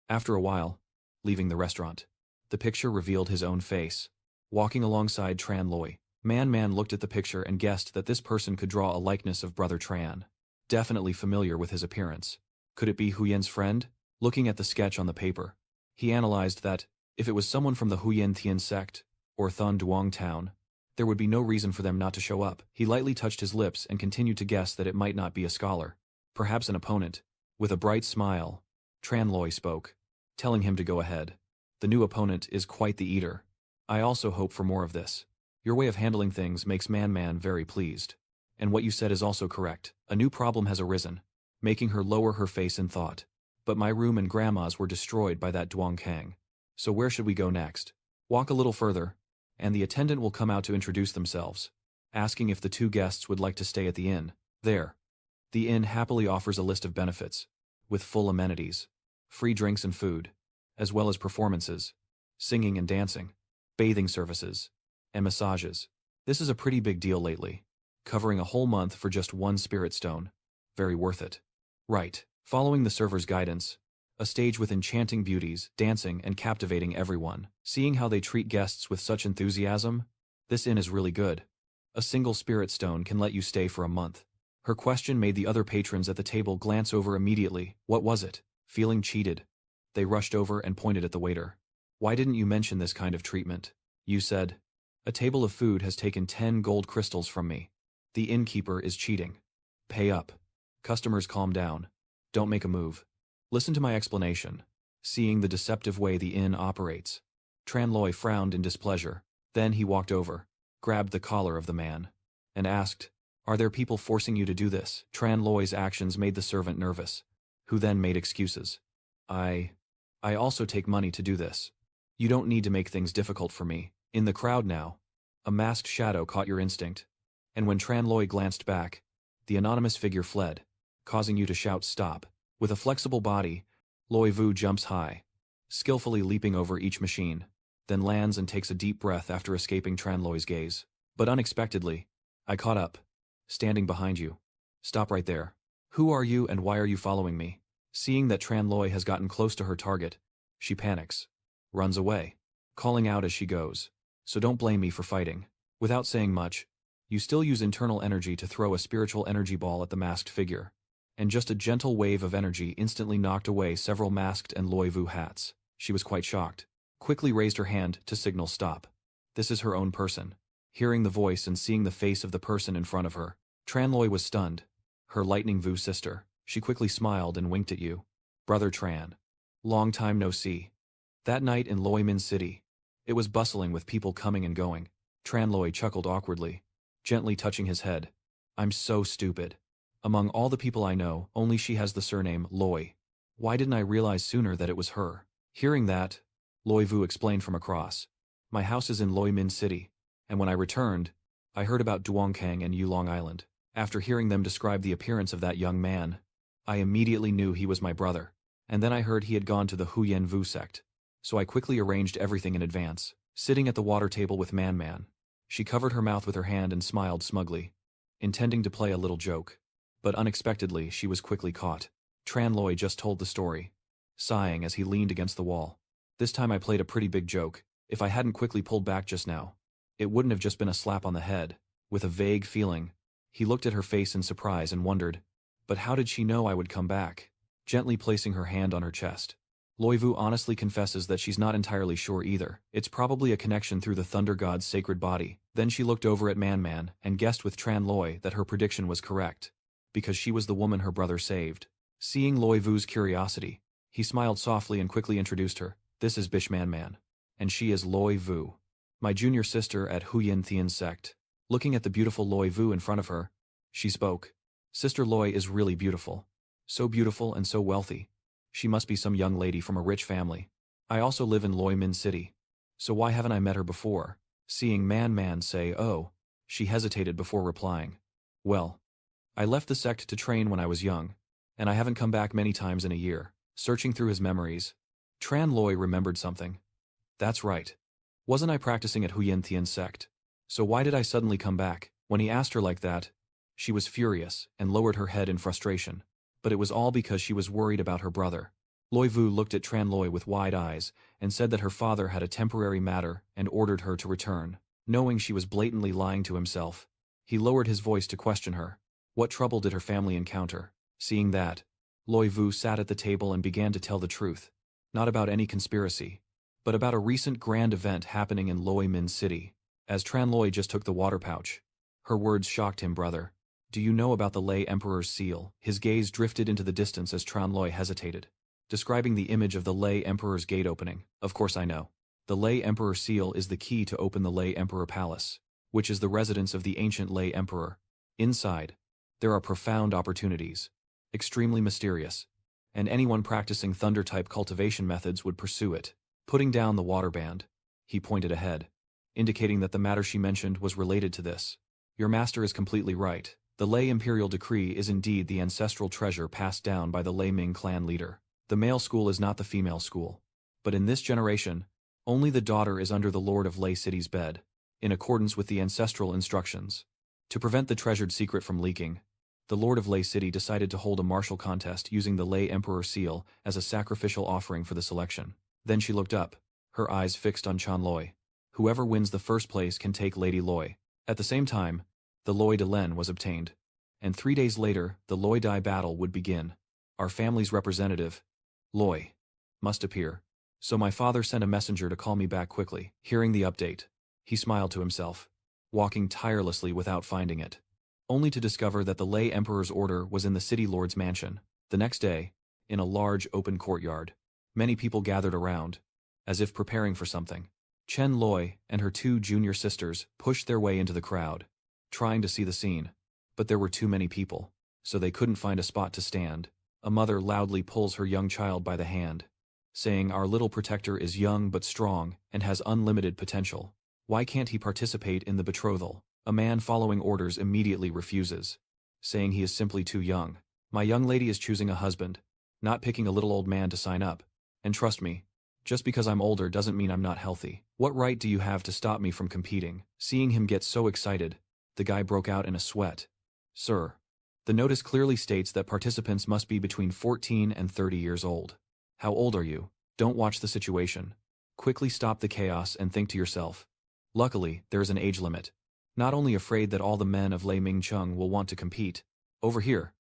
After a while, leaving the restaurant, the picture revealed his own face, walking alongside Tran Loi. Man looked at the picture and guessed that this person could draw a likeness of Brother Tran, definitely familiar with his appearance. Could it be Huyen's friend? Looking at the sketch on the paper, he analyzed that, if it was someone from the Huyen Tian sect, or Thun Duong town, there would be no reason for them not to show up. He lightly touched his lips and continued to guess that it might not be a scholar, perhaps an opponent. With a bright smile, Tran Loi spoke, telling him to go ahead. The new opponent is quite the eater. I also hope for more of this. Your way of handling things makes Man very pleased. And what you said is also correct. A new problem has arisen, making her lower her face in thought. But my room and grandma's were destroyed by that Duong Kang. So where should we go next? Walk a little further, and the attendant will come out to introduce themselves, asking if the two guests would like to stay at the inn. There. The inn happily offers a list of benefits, with full amenities, free drinks and food, as well as performances, singing and dancing, bathing services, and massages. This is a pretty big deal lately, covering a whole month for just one spirit stone. Very worth it. Right. Following the server's guidance, a stage with enchanting beauties, dancing and captivating everyone. Seeing how they treat guests with such enthusiasm, this inn is really good. A single spirit stone can let you stay for a month. Her question made the other patrons at the table glance over immediately. What was it? Feeling cheated, they rushed over and pointed at the waiter. Why didn't you mention this kind of treatment? You said, a table of food has taken 10 gold crystals from me. The innkeeper is cheating. Pay up. Customers, calm down. Don't make a move. Listen to my explanation. Seeing the deceptive way the inn operates, Tran Loi frowned in displeasure. Then he walked over, grabbed the collar of the man, and asked, are there people forcing you to do this? Tran Loi's actions made the servant nervous, who then made excuses. I also take money to do this. You don't need to make things difficult for me. In the crowd now, a masked shadow caught your instinct, and when Tran Loi glanced back, the anonymous figure fled, causing you to shout stop. With a flexible body, Loi Vu jumps high, skillfully leaping over each machine, then lands and takes a deep breath after escaping Tran Loi's gaze. But unexpectedly, I caught up, standing behind you. Stop right there. Who are you and why are you following me? Seeing that Tran Loi has gotten close to her target, she panics, runs away, calling out as she goes. So don't blame me for fighting. Without saying much, you still use internal energy to throw a spiritual energy ball at the masked figure, and just a gentle wave of energy instantly knocked away several masked and Loi Vu hats. She was quite shocked, quickly raised her hand to signal stop. This is her own person. Hearing the voice and seeing the face of the person in front of her, Tran Loi was stunned. Her Lightning Vu sister. She quickly smiled and winked at you. Brother Tran. Long time no see. That night in Loi Min City, it was bustling with people coming and going. Tran Loi chuckled awkwardly, gently touching his head. I'm so stupid. Among all the people I know, only she has the surname Loi. Why didn't I realize sooner that it was her? Hearing that, Loi Vu explained from across. My house is in Loi Min City, and when I returned, I heard about Duongkang and Yulong Island. After hearing them describe the appearance of that young man, I immediately knew he was my brother. And then I heard he had gone to the Huyen Vu sect. So I quickly arranged everything in advance. Sitting at the water table with Man, she covered her mouth with her hand and smiled smugly, intending to play a little joke. But unexpectedly, she was quickly caught. Tran Loi just told the story, sighing as he leaned against the wall. This time I played a pretty big joke. If I hadn't quickly pulled back just now, it wouldn't have just been a slap on the head. With a vague feeling, he looked at her face in surprise and wondered, but how did she know I would come back? Gently placing her hand on her chest, Loi Vu honestly confesses that she's not entirely sure either. It's probably a connection through the thunder god's sacred body. Then she looked over at Man and guessed with Tran Loi that her prediction was correct, because she was the woman her brother saved. Seeing Loi Vu's curiosity, he smiled softly and quickly introduced her. This is Bish Man, and she is Loi Vu, my junior sister at Huyen Thian sect. Looking at the beautiful Loi Vu in front of her, she spoke. Sister Loi is really beautiful. So beautiful and so wealthy. She must be some young lady from a rich family. I also live in Loi Min City. So why haven't I met her before? Seeing Man say, oh, she hesitated before replying. Well, I left the sect to train when I was young, and I haven't come back many times in a year. Searching through his memories, Tran Loi remembered something. That's right. Wasn't I practicing at Huyen Thian sect? So why did I suddenly come back? When he asked her like that, she was furious and lowered her head in frustration. But it was all because she was worried about her brother. Loi Vu looked at Tran Loi with wide eyes and said that her father had a temporary matter and ordered her to return. Knowing she was blatantly lying to himself, he lowered his voice to question her. What trouble did her family encounter? Seeing that, Loi Vu sat at the table and began to tell the truth. Not about any conspiracy, but about a recent grand event happening in Loi Min City. As Tran Loi just took the water pouch, her words shocked him. Brother, do you know about the Lei Emperor's seal? His gaze drifted into the distance as Tran Loi hesitated, describing the image of the Lei Emperor's gate opening. Of course I know. The Lei Emperor seal is the key to open the Lei Emperor Palace, which is the residence of the ancient Lei Emperor. Inside, there are profound opportunities, extremely mysterious, and anyone practicing thunder-type cultivation methods would pursue it. Putting down the water band, he pointed ahead, indicating that the matter she mentioned was related to this. Your master is completely right. The Lei Imperial Decree is indeed the ancestral treasure passed down by the Lei Ming clan leader. The male school is not the female school. But in this generation, only the daughter is under the Lord of Lei City's bed, in accordance with the ancestral instructions. To prevent the treasured secret from leaking, the Lord of Lei City decided to hold a martial contest using the Lei Emperor seal as a sacrificial offering for the selection. Then she looked up, her eyes fixed on Chan Loi. Whoever wins the first place can take Lady Loi. At the same time, the Loi de Len was obtained, and 3 days later the Loi Dai battle would begin. Our family's representative, Loi, must appear. So my father sent a messenger to call me back quickly. Hearing the update, he smiled to himself, walking tirelessly without finding it, only to discover that the Lei Emperor's order was in the city lord's mansion. The next day, in a large open courtyard, many people gathered around, as if preparing for something. Chen Loi and her 2 junior sisters pushed their way into the crowd, trying to see the scene, but there were too many people, so they couldn't find a spot to stand. A mother loudly pulls her young child by the hand, saying, "Our little protector is young but strong and has unlimited potential. Why can't he participate in the betrothal?" A man following orders immediately refuses, saying he is simply too young. "My young lady is choosing a husband, not picking a little old man to sign up. And trust me, just because I'm older doesn't mean I'm not healthy. What right do you have to stop me from competing?" Seeing him get so excited, the guy broke out in a sweat. "Sir, the notice clearly states that participants must be between 14 and 30 years old. How old are you? Don't watch the situation. Quickly stop the chaos and think to yourself." Luckily, there is an age limit. Not only afraid that all the men of Lei Ming Chung will want to compete. Over here,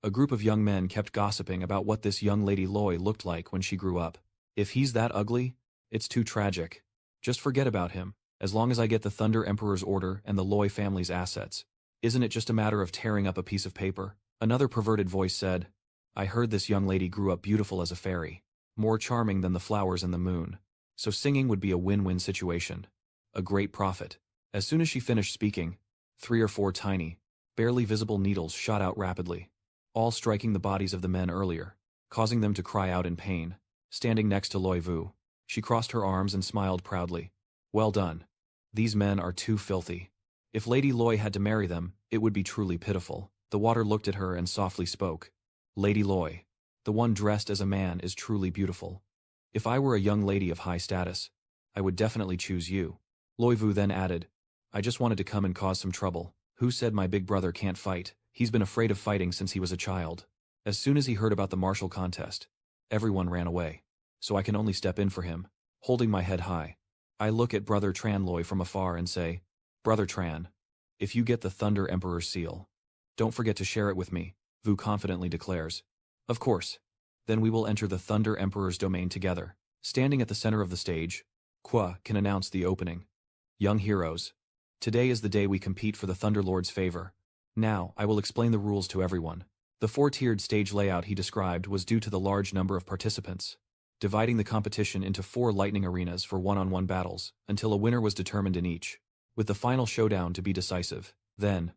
a group of young men kept gossiping about what this young Lady Loi looked like when she grew up. If he's that ugly, it's too tragic. Just forget about him, as long as I get the Thunder Emperor's order and the Loi family's assets. Isn't it just a matter of tearing up a piece of paper? Another perverted voice said, "I heard this young lady grew up beautiful as a fairy, more charming than the flowers and the moon. So singing would be a win-win situation. A great profit." As soon as she finished speaking, 3 or 4 tiny, barely visible needles shot out rapidly, all striking the bodies of the men earlier, causing them to cry out in pain. Standing next to Loi Vu, she crossed her arms and smiled proudly. "Well done. These men are too filthy. If Lady Loi had to marry them, it would be truly pitiful. The water looked at her and softly spoke. Lady Loi, the one dressed as a man is truly beautiful. If I were a young lady of high status, I would definitely choose you. Loi Vu then added, I just wanted to come and cause some trouble. Who said my big brother can't fight? He's been afraid of fighting since he was a child. As soon as he heard about the martial contest, everyone ran away. So I can only step in for him, holding my head high. I look at Brother Tran Loi from afar and say, Brother Tran, if you get the Thunder Emperor's seal, don't forget to share it with me, Vu confidently declares. Of course. Then we will enter the Thunder Emperor's domain together. Standing at the center of the stage, Kwa can announce the opening. Young heroes, today is the day we compete for the Thunder Lord's favor. Now, I will explain the rules to everyone. The four-tiered stage layout he described was due to the large number of participants, dividing the competition into 4 lightning arenas for one-on-one battles, until a winner was determined in each, with the final showdown to be decisive. Then,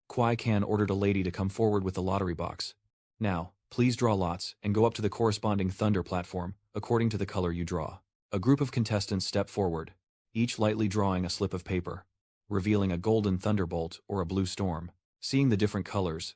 Kwai Kan ordered a lady to come forward with the lottery box. Now, please draw lots and go up to the corresponding thunder platform, according to the color you draw. A group of contestants step forward, each lightly drawing a slip of paper, revealing a golden thunderbolt or a blue storm. Seeing the different colors,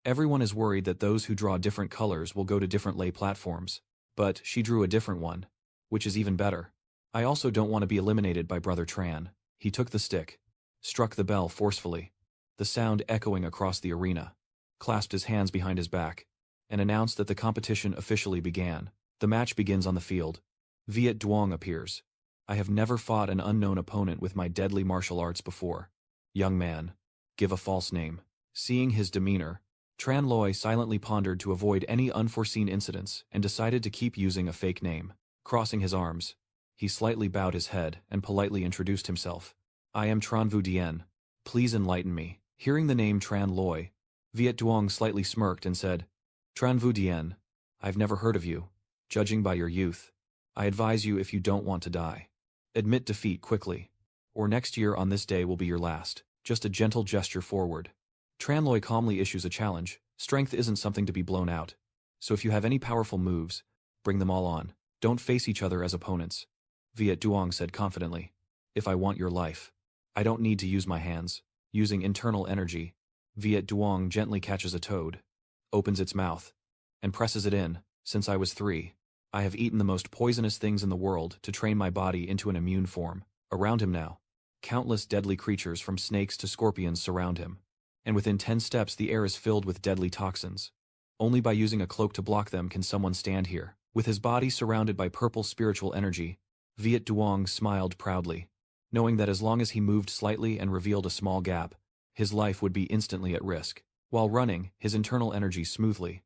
everyone is worried that those who draw different colors will go to different lay platforms. But she drew a different one, which is even better. I also don't want to be eliminated by Brother Tran. He took the stick, struck the bell forcefully, the sound echoing across the arena, clasped his hands behind his back, and announced that the competition officially began. The match begins on the field. Viet Duong appears. I have never fought an unknown opponent with my deadly martial arts before. Young man, give a false name. Seeing his demeanor, Tran Loi silently pondered to avoid any unforeseen incidents and decided to keep using a fake name. Crossing his arms, he slightly bowed his head and politely introduced himself. I am Tran Vu Dien. Please enlighten me. Hearing the name Tran Loi, Viet Duong slightly smirked and said, Tran Vu Dien, I've never heard of you. Judging by your youth, I advise you if you don't want to die, admit defeat quickly, or next year on this day will be your last. Just a gentle gesture forward. Tran Loi calmly issues a challenge. Strength isn't something to be blown out. So if you have any powerful moves, bring them all on. Don't face each other as opponents. Viet Duong said confidently. If I want your life, I don't need to use my hands. Using internal energy, Viet Duong gently catches a toad, opens its mouth, and presses it in. Since I was 3, I have eaten the most poisonous things in the world to train my body into an immune form. Around him now, countless deadly creatures from snakes to scorpions surround him. And within 10 steps the air is filled with deadly toxins. Only by using a cloak to block them can someone stand here. With his body surrounded by purple spiritual energy, Viet Duong smiled proudly, knowing that as long as he moved slightly and revealed a small gap, his life would be instantly at risk. While running his internal energy smoothly,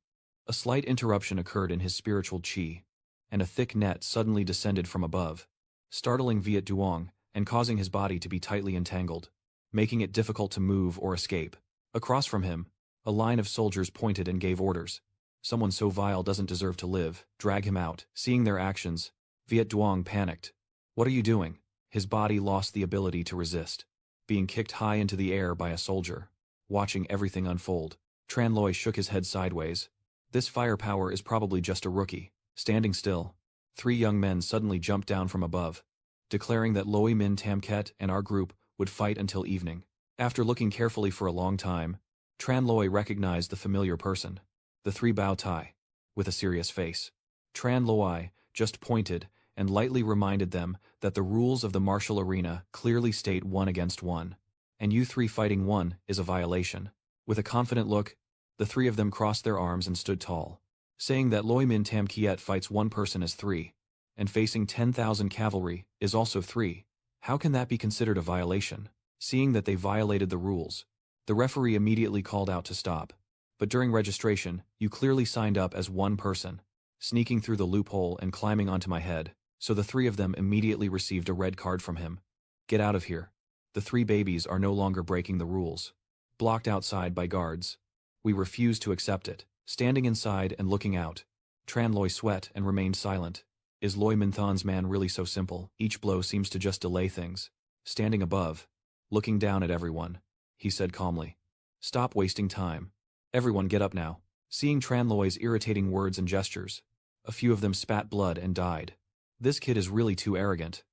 a slight interruption occurred in his spiritual chi, and a thick net suddenly descended from above, startling Viet Duong and causing his body to be tightly entangled, making it difficult to move or escape. Across from him, a line of soldiers pointed and gave orders. Someone so vile doesn't deserve to live. Drag him out. Seeing their actions, Viet Duong panicked. What are you doing? His body lost the ability to resist, being kicked high into the air by a soldier. Watching everything unfold, Tran Loi shook his head sideways. This firepower is probably just a rookie. Standing still, 3 young men suddenly jumped down from above, declaring that Loi Min Tam Ket and our group would fight until evening. After looking carefully for a long time, Tran Loi recognized the familiar person. The 3 Bao Tai, with a serious face. Tran Loi just pointed and lightly reminded them that the rules of the martial arena clearly state 1 against 1, and you 3 fighting 1 is a violation. With a confident look, the 3 of them crossed their arms and stood tall, saying that Loi Min Tam Kiet fights 1 person as 3, and facing 10,000 cavalry is also 3. How can that be considered a violation? Seeing that they violated the rules, the referee immediately called out to stop. But during registration, you clearly signed up as 1 person, sneaking through the loophole and climbing onto my head, so the 3 of them immediately received a red card from him. Get out of here. The 3 babies are no longer breaking the rules. Blocked outside by guards. We refuse to accept it. Standing inside and looking out, Tran Loi sweat and remained silent. Is Loi Min Than's man really so simple? Each blow seems to just delay things. Standing above, looking down at everyone, he said calmly. Stop wasting time. Everyone get up now. Seeing Tran Loi's irritating words and gestures, a few of them spat blood and died. This kid is really too arrogant.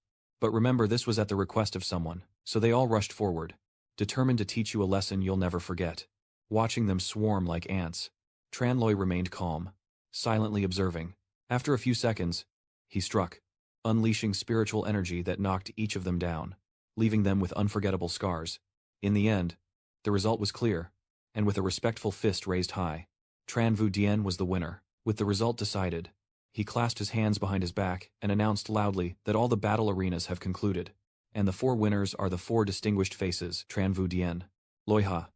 But remember, this was at the request of someone, so they all rushed forward. determined to teach you a lesson you'll never forget. Watching them swarm like ants, Tranloi remained calm, silently observing. After a few seconds, he struck, unleashing spiritual energy that knocked each of them down, leaving them with unforgettable scars. In the end, the result was clear, and with a respectful fist raised high, Tran Vu Dien was the winner. With the result decided, he clasped his hands behind his back and announced loudly that all the battle arenas have concluded, and the 4 winners are the 4 distinguished faces: Tran Vu Dien, Loi Ha,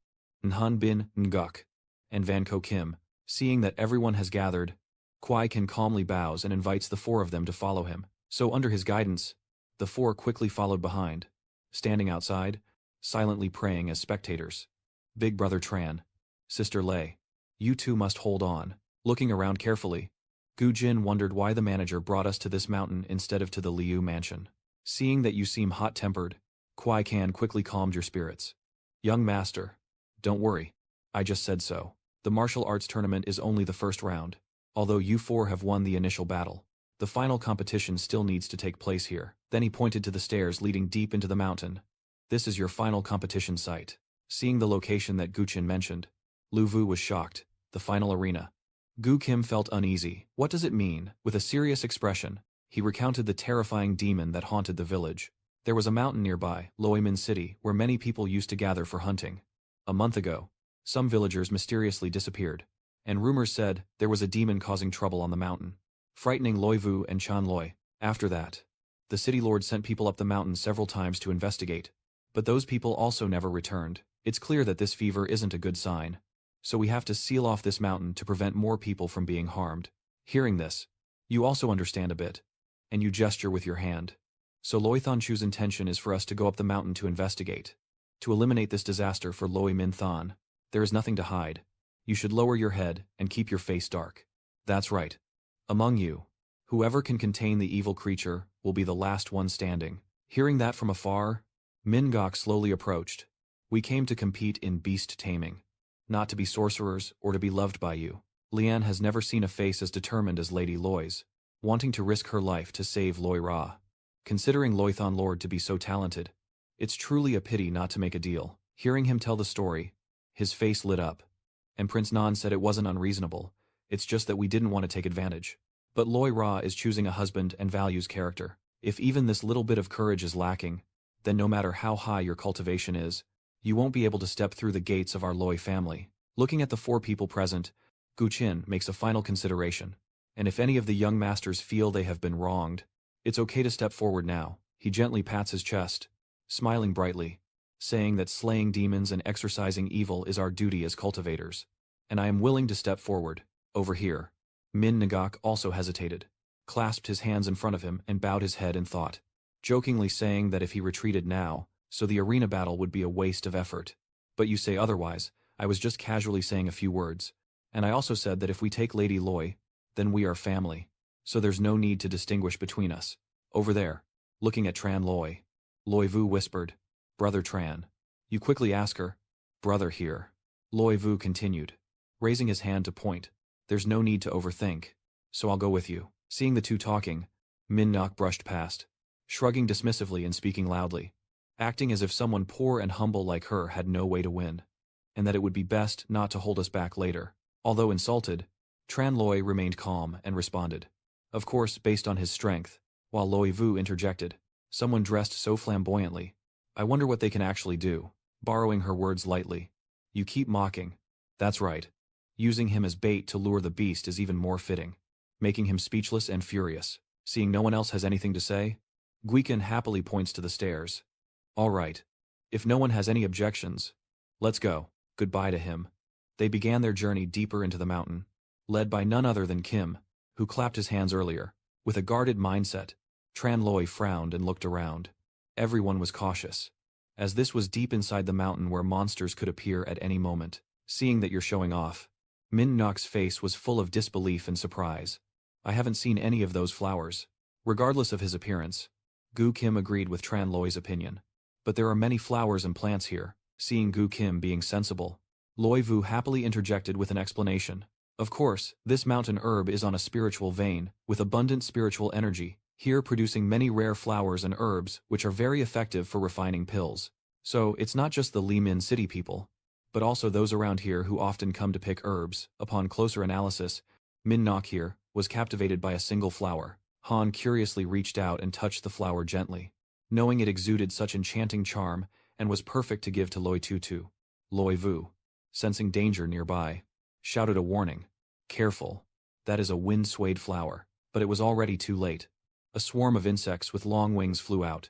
Nhan Bin Nguk, and Van Ko Kim. Seeing that everyone has gathered, Kwai Kan calmly bows and invites the 4 of them to follow him. So under his guidance, the 4 quickly followed behind, standing outside, silently praying as spectators. Big brother Tran, sister Lei, you two must hold on. Looking around carefully, Gu Jin wondered why the manager brought us to this mountain instead of to the Liu mansion. Seeing that you seem hot-tempered, Kwai Kan quickly calmed your spirits. Young master, don't worry, I just said so. The martial arts tournament is only the first round. Although you 4 have won the initial battle, the final competition still needs to take place here. Then he pointed to the stairs leading deep into the mountain. This is your final competition site. Seeing the location that Gu Qin mentioned, Lu Vu was shocked. The final arena. Gu Kim felt uneasy. What does it mean? With a serious expression, he recounted the terrifying demon that haunted the village. There was a mountain nearby, Loimin City, where many people used to gather for hunting. A month ago, some villagers mysteriously disappeared, and rumors said there was a demon causing trouble on the mountain, frightening Loi Vu and Chan Loi. After that, the city lord sent people up the mountain several times to investigate, but those people also never returned. It's clear that this fever isn't a good sign, so we have to seal off this mountain to prevent more people from being harmed. Hearing this, you also understand a bit, and you gesture with your hand. So Loi Than Chu's intention is for us to go up the mountain to investigate, to eliminate this disaster for Loi Min Than. There is nothing to hide. You should lower your head and keep your face dark. That's right. Among you, whoever can contain the evil creature will be the last one standing. Hearing that from afar, Min Gok slowly approached. We came to compete in beast taming, not to be sorcerers or to be loved by you. Lian has never seen a face as determined as Lady Loi's, wanting to risk her life to save Loi Ra. Considering Loi Than Lord to be so talented, it's truly a pity not to make a deal. Hearing him tell the story, his face lit up, and Prince Nan said it wasn't unreasonable, it's just that we didn't want to take advantage. But Loi Ra is choosing a husband and values character. If even this little bit of courage is lacking, then no matter how high your cultivation is, you won't be able to step through the gates of our Loi family. Looking at the 4 people present, Gu Qin makes a final consideration, and if any of the young masters feel they have been wronged, it's okay to step forward now. He gently pats his chest, smiling brightly, saying that slaying demons and exorcising evil is our duty as cultivators, and I am willing to step forward. Over here. Min Ngok also hesitated, clasped his hands in front of him and bowed his head in thought, jokingly saying that if he retreated now, so the arena battle would be a waste of effort. But you say otherwise. I was just casually saying a few words, and I also said that if we take Lady Loi, then we are family, so there's no need to distinguish between us. Over there, looking at Tran Loi, Loi Vu whispered, Brother Tran. You quickly ask her, brother here. Loi Vu continued, raising his hand to point. There's no need to overthink, so I'll go with you. Seeing the two talking, Min Nok brushed past, shrugging dismissively and speaking loudly, acting as if someone poor and humble like her had no way to win, and that it would be best not to hold us back later. Although insulted, Tran Loi remained calm and responded, of course based on his strength, while Loi Vu interjected, someone dressed so flamboyantly, I wonder what they can actually do. Borrowing her words lightly, you keep mocking. That's right. Using him as bait to lure the beast is even more fitting, making him speechless and furious. Seeing no one else has anything to say, Guikan happily points to the stairs. All right. If no one has any objections, let's go. Goodbye to him. They began their journey deeper into the mountain, led by none other than Kim, who clapped his hands earlier. With a guarded mindset, Tran Loi frowned and looked around. Everyone was cautious, as this was deep inside the mountain where monsters could appear at any moment. Seeing that you're showing off, Min Nok's face was full of disbelief and surprise. I haven't seen any of those flowers. Regardless of his appearance, Gu Kim agreed with Tran Loi's opinion. But there are many flowers and plants here. Seeing Gu Kim being sensible, Loi Vu happily interjected with an explanation. Of course, this mountain herb is on a spiritual vein, with abundant spiritual energy, here producing many rare flowers and herbs which are very effective for refining pills. So, it's not just the Li Min city people, but also those around here who often come to pick herbs. Upon closer analysis, Min Nok here was captivated by a single flower. Han curiously reached out and touched the flower gently, knowing it exuded such enchanting charm and was perfect to give to Loi Tutu. Loi Vu, sensing danger nearby, shouted a warning. Careful, that is a wind-swayed flower. But it was already too late. A swarm of insects with long wings flew out,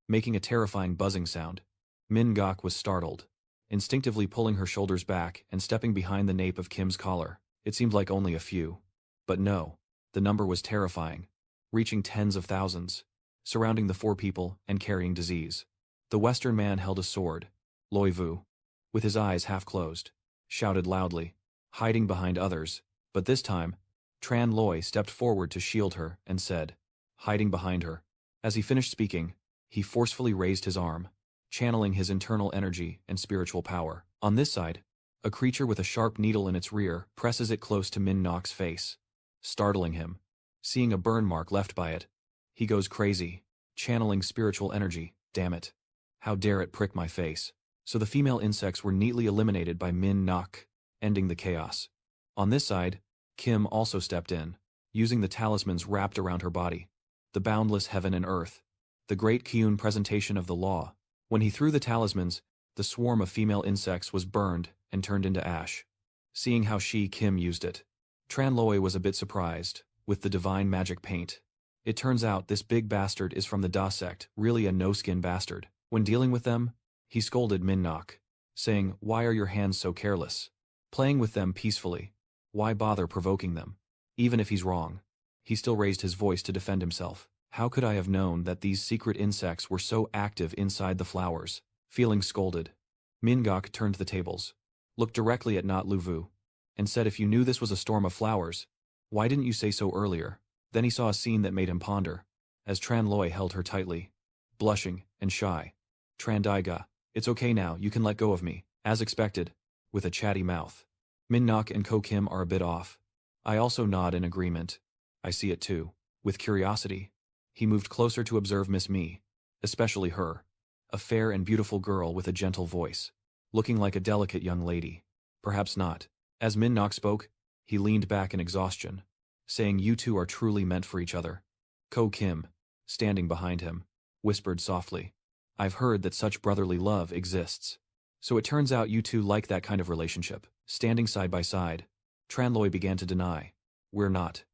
making a terrifying buzzing sound. Min Gok was startled, instinctively pulling her shoulders back and stepping behind the nape of Kim's collar. It seemed like only a few. But no, the number was terrifying, reaching tens of thousands, surrounding the four people and carrying disease. The Western man held a sword. Loi Vu, with his eyes half closed, shouted loudly, hiding behind others, but this time, Tran Loi stepped forward to shield her and said, hiding behind her. As he finished speaking, he forcefully raised his arm, channeling his internal energy and spiritual power. On this side, a creature with a sharp needle in its rear presses it close to Min Nok's face, startling him. Seeing a burn mark left by it, he goes crazy, channeling spiritual energy. Damn it. How dare it prick my face. So the female insects were neatly eliminated by Min Nok, ending the chaos. On this side, Kim also stepped in, using the talismans wrapped around her body. The boundless heaven and earth. The great Kyun presentation of the law. When he threw the talismans, the swarm of female insects was burned and turned into ash. Seeing how Kim used it, Tran Loi was a bit surprised, with the divine magic paint. It turns out this big bastard is from the Da sect, really a no-skin bastard. When dealing with them, he scolded Min Nok, saying, "Why are your hands so careless? Playing with them peacefully. Why bother provoking them?" Even if he's wrong, he still raised his voice to defend himself. How could I have known that these secret insects were so active inside the flowers? Feeling scolded, Min Gok turned the tables, looked directly at Not Lu Vu, and said, "If you knew this was a storm of flowers, why didn't you say so earlier?" Then he saw a scene that made him ponder, as Tran Loi held her tightly, blushing and shy. "Tran Daiga, it's okay now, you can let go of me." As expected, with a chatty mouth, Min Nok and Ko Kim are a bit off. I also nod in agreement. I see it too. With curiosity, he moved closer to observe Miss Mi, especially her, a fair and beautiful girl with a gentle voice, looking like a delicate young lady. Perhaps not. As Min Nok spoke, he leaned back in exhaustion, saying, "You two are truly meant for each other." Ko Kim, standing behind him, whispered softly, "I've heard that such brotherly love exists. So it turns out you two like that kind of relationship." Standing side by side, Tran Loi began to deny. "We're not.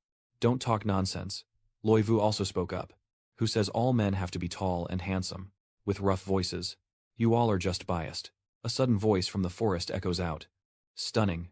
Don't talk nonsense." Loi Vu also spoke up, who says all men have to be tall and handsome, with rough voices. "You all are just biased." A sudden voice from the forest echoes out. Stunning.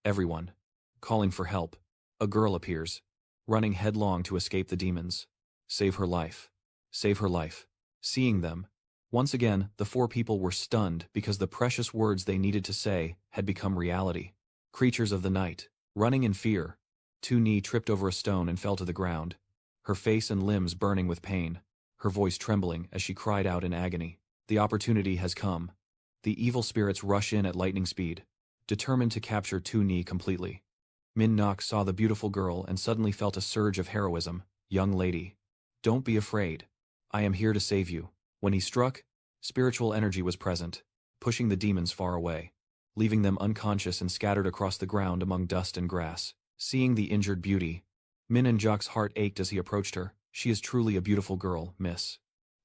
Everyone. Calling for help. A girl appears, running headlong to escape the demons. Save her life. Save her life. Seeing them, once again, the four people were stunned because the precious words they needed to say had become reality. Creatures of the night. Running in fear, Tu Ni tripped over a stone and fell to the ground, her face and limbs burning with pain, her voice trembling as she cried out in agony. The opportunity has come. The evil spirits rush in at lightning speed, determined to capture Tu Ni completely. Min Nok saw the beautiful girl and suddenly felt a surge of heroism. "Young lady, don't be afraid. I am here to save you." When he struck, spiritual energy was present, pushing the demons far away, leaving them unconscious and scattered across the ground among dust and grass. Seeing the injured beauty, Min and Jok's heart ached as he approached her. "She is truly a beautiful girl, miss.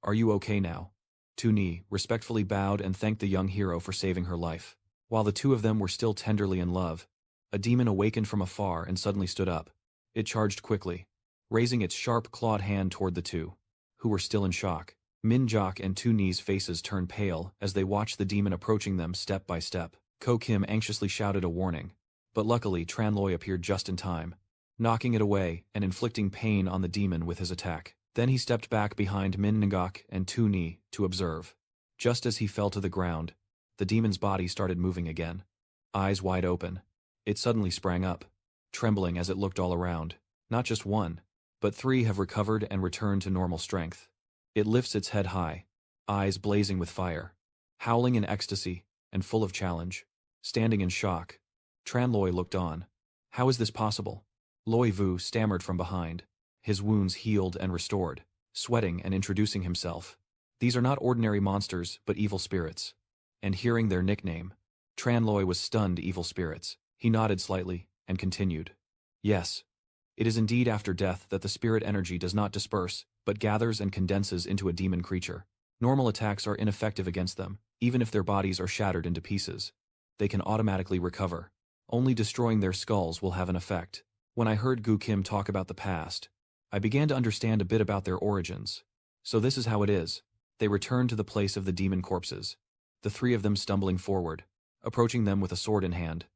Are you okay now?" Tu Ni respectfully bowed and thanked the young hero for saving her life. While the two of them were still tenderly in love, a demon awakened from afar and suddenly stood up. It charged quickly, raising its sharp clawed hand toward the two, who were still in shock. Min Jok and Tu Ni's faces turned pale as they watched the demon approaching them step by step. Ko Kim anxiously shouted a warning, but luckily Tran Loi appeared just in time, knocking it away and inflicting pain on the demon with his attack. Then he stepped back behind Min Ngok and Tu Ni to observe. Just as he fell to the ground, the demon's body started moving again. Eyes wide open, it suddenly sprang up, trembling as it looked all around. Not just one, but three have recovered and returned to normal strength. It lifts its head high, eyes blazing with fire, howling in ecstasy and full of challenge. Standing in shock, Tran Loi looked on. How is this possible? Loi Vu stammered from behind, his wounds healed and restored, sweating and introducing himself. These are not ordinary monsters, but evil spirits. And hearing their nickname, Tranloy was stunned. Evil spirits. He nodded slightly, and continued. Yes. It is indeed after death that the spirit energy does not disperse, but gathers and condenses into a demon creature. Normal attacks are ineffective against them, even if their bodies are shattered into pieces. They can automatically recover. Only destroying their skulls will have an effect. When I heard Gu Kim talk about the past, I began to understand a bit about their origins. So this is how it is. They returned to the place of the demon corpses. The three of them stumbling forward, approaching them with a sword in hand.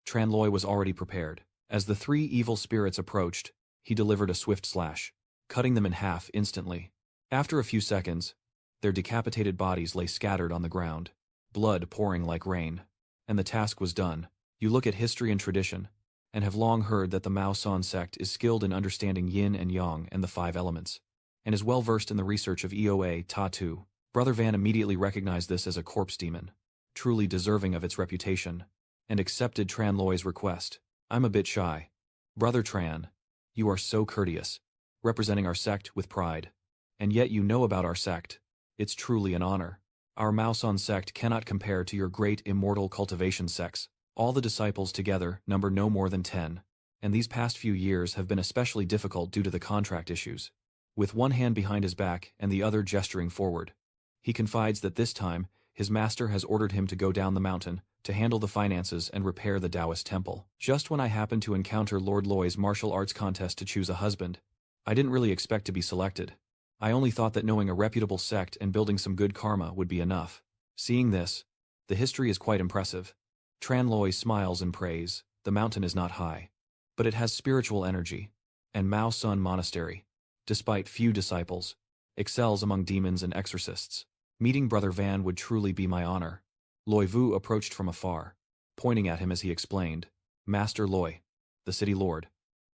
Tranloy was already prepared. As the three evil spirits approached, he delivered a swift slash, cutting them in half instantly. After a few seconds, their decapitated bodies lay scattered on the ground, blood pouring like rain. And the task was done. You look at history and tradition, and have long heard that the Mao San sect is skilled in understanding yin and yang and the five elements, and is well versed in the research of EOA Tatu. Brother Van immediately recognized this as a corpse demon, truly deserving of its reputation, and accepted Tranloy's request. I'm a bit shy. Brother Tran, you are so courteous, representing our sect with pride. And yet you know about our sect. It's truly an honor. Our Mao San sect cannot compare to your great immortal cultivation sects. All the disciples together number no more than 10, and these past few years have been especially difficult due to the contract issues. With one hand behind his back and the other gesturing forward, he confides that this time, his master has ordered him to go down the mountain, to handle the finances and repair the Taoist temple. Just when I happened to encounter Lord Loy's martial arts contest to choose a husband, I didn't really expect to be selected. I only thought that knowing a reputable sect and building some good karma would be enough. Seeing this, the history is quite impressive. Tranloy smiles in praise. The mountain is not high, but it has spiritual energy. And Mao Sun Monastery, despite few disciples, excels among demons and exorcists. Meeting Brother Van would truly be my honor. Loy Vu approached from afar, pointing at him as he explained. Master Loy, the city lord,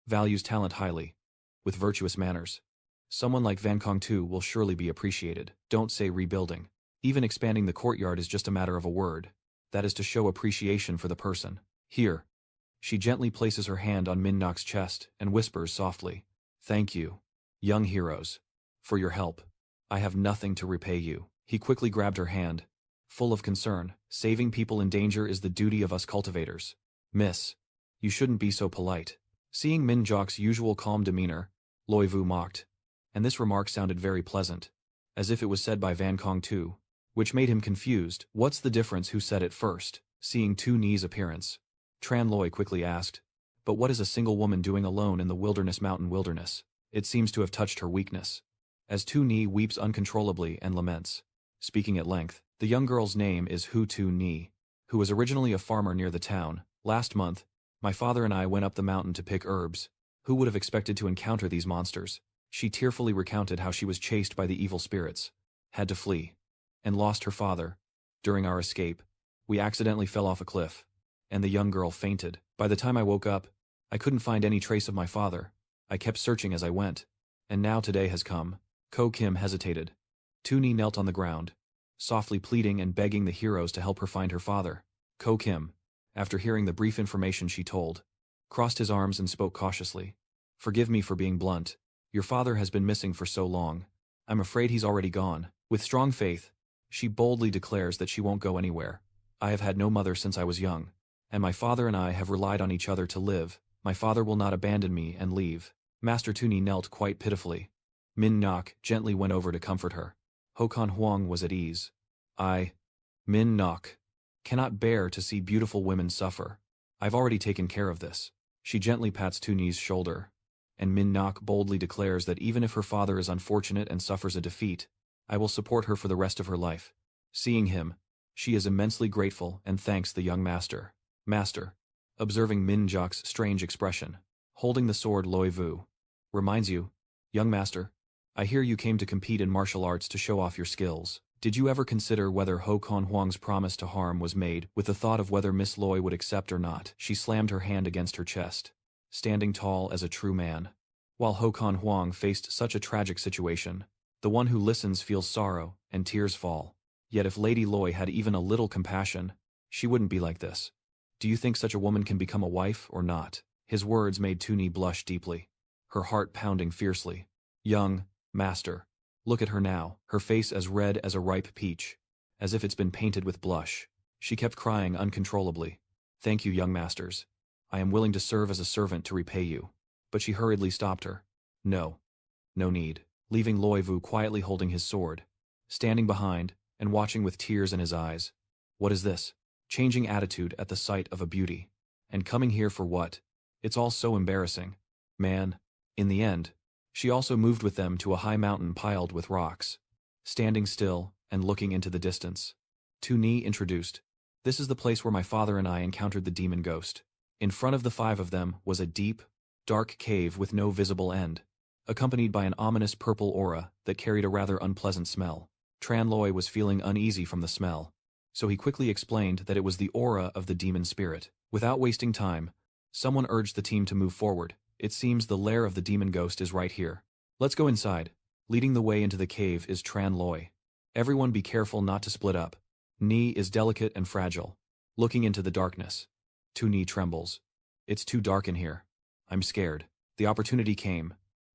values talent highly, with virtuous manners. Someone like Van Kong Tu will surely be appreciated. Don't say rebuilding. Even expanding the courtyard is just a matter of a word. That is to show appreciation for the person. Here. She gently places her hand on Min Nok's chest and whispers softly. Thank you, young heroes, for your help. I have nothing to repay you. He quickly grabbed her hand, full of concern. Saving people in danger is the duty of us cultivators. Miss, you shouldn't be so polite. Seeing Min Jok's usual calm demeanor, Loy Vu mocked, and this remark sounded very pleasant, as if it was said by Van Kong Tu, which made him confused. What's the difference? Who said it first? Seeing Tu Ni's appearance, Tranloy quickly asked, but what is a single woman doing alone in the mountain wilderness? It seems to have touched her weakness. As Tu Ni weeps uncontrollably and laments, speaking at length. The young girl's name is Hu Tu Ni, who was originally a farmer near the town. Last month, my father and I went up the mountain to pick herbs. Who would have expected to encounter these monsters? She tearfully recounted how she was chased by the evil spirits, had to flee, and lost her father. During our escape, we accidentally fell off a cliff, and the young girl fainted. By the time I woke up, I couldn't find any trace of my father. I kept searching as I went, and now today has come. Ko Kim hesitated. Tu Ni knelt on the ground, softly pleading and begging the heroes to help her find her father. Ko Kim, after hearing the brief information she told, crossed his arms and spoke cautiously. Forgive me for being blunt. Your father has been missing for so long. I'm afraid he's already gone. With strong faith, she boldly declares that she won't go anywhere. I have had no mother since I was young, and my father and I have relied on each other to live. My father will not abandon me and leave. Master Tu Ni knelt quite pitifully. Min Nok gently went over to comfort her. Hokan Huang was at ease. Min Nok, cannot bear to see beautiful women suffer. I've already taken care of this. She gently pats Tu Ni's shoulder, and Min Nok boldly declares that even if her father is unfortunate and suffers a defeat, I will support her for the rest of her life. Seeing him, she is immensely grateful and thanks the young master. Master, observing Min Jok's strange expression, holding the sword Loy Vu, reminds you, young master, I hear you came to compete in martial arts to show off your skills. Did you ever consider whether Ho Kon Huang's promise to harm was made with the thought of whether Miss Loy would accept or not? She slammed her hand against her chest, standing tall as a true man. While Ho Kon Huang faced such a tragic situation, the one who listens feels sorrow, and tears fall. Yet if Lady Loy had even a little compassion, she wouldn't be like this. Do you think such a woman can become a wife or not? His words made Tu Ni blush deeply, her heart pounding fiercely. Young master, Look at her now, her face as red as a ripe peach, as if it's been painted with blush. She kept crying uncontrollably. Thank you, young masters. I am willing to serve as a servant to repay you. But she hurriedly stopped her. No. No need. Leaving Loi Vu quietly holding his sword, standing behind, and watching with tears in his eyes. What is this? Changing attitude at the sight of a beauty. And coming here for what? It's all so embarrassing. Man. In the end, she also moved with them to a high mountain piled with rocks. Standing still, and looking into the distance. Tu Ni introduced. This is the place where my father and I encountered the demon ghost. In front of the 5 of them was a deep, dark cave with no visible end, accompanied by an ominous purple aura that carried a rather unpleasant smell. Tran Loi was feeling uneasy from the smell, so he quickly explained that it was the aura of the demon spirit. Without wasting time, someone urged the team to move forward. It seems the lair of the demon ghost is right here. Let's go inside. Leading the way into the cave is Tran Loi. Everyone be careful not to split up. Ni is delicate and fragile. Looking into the darkness. Tu Ni trembles. It's too dark in here. I'm scared. The opportunity came.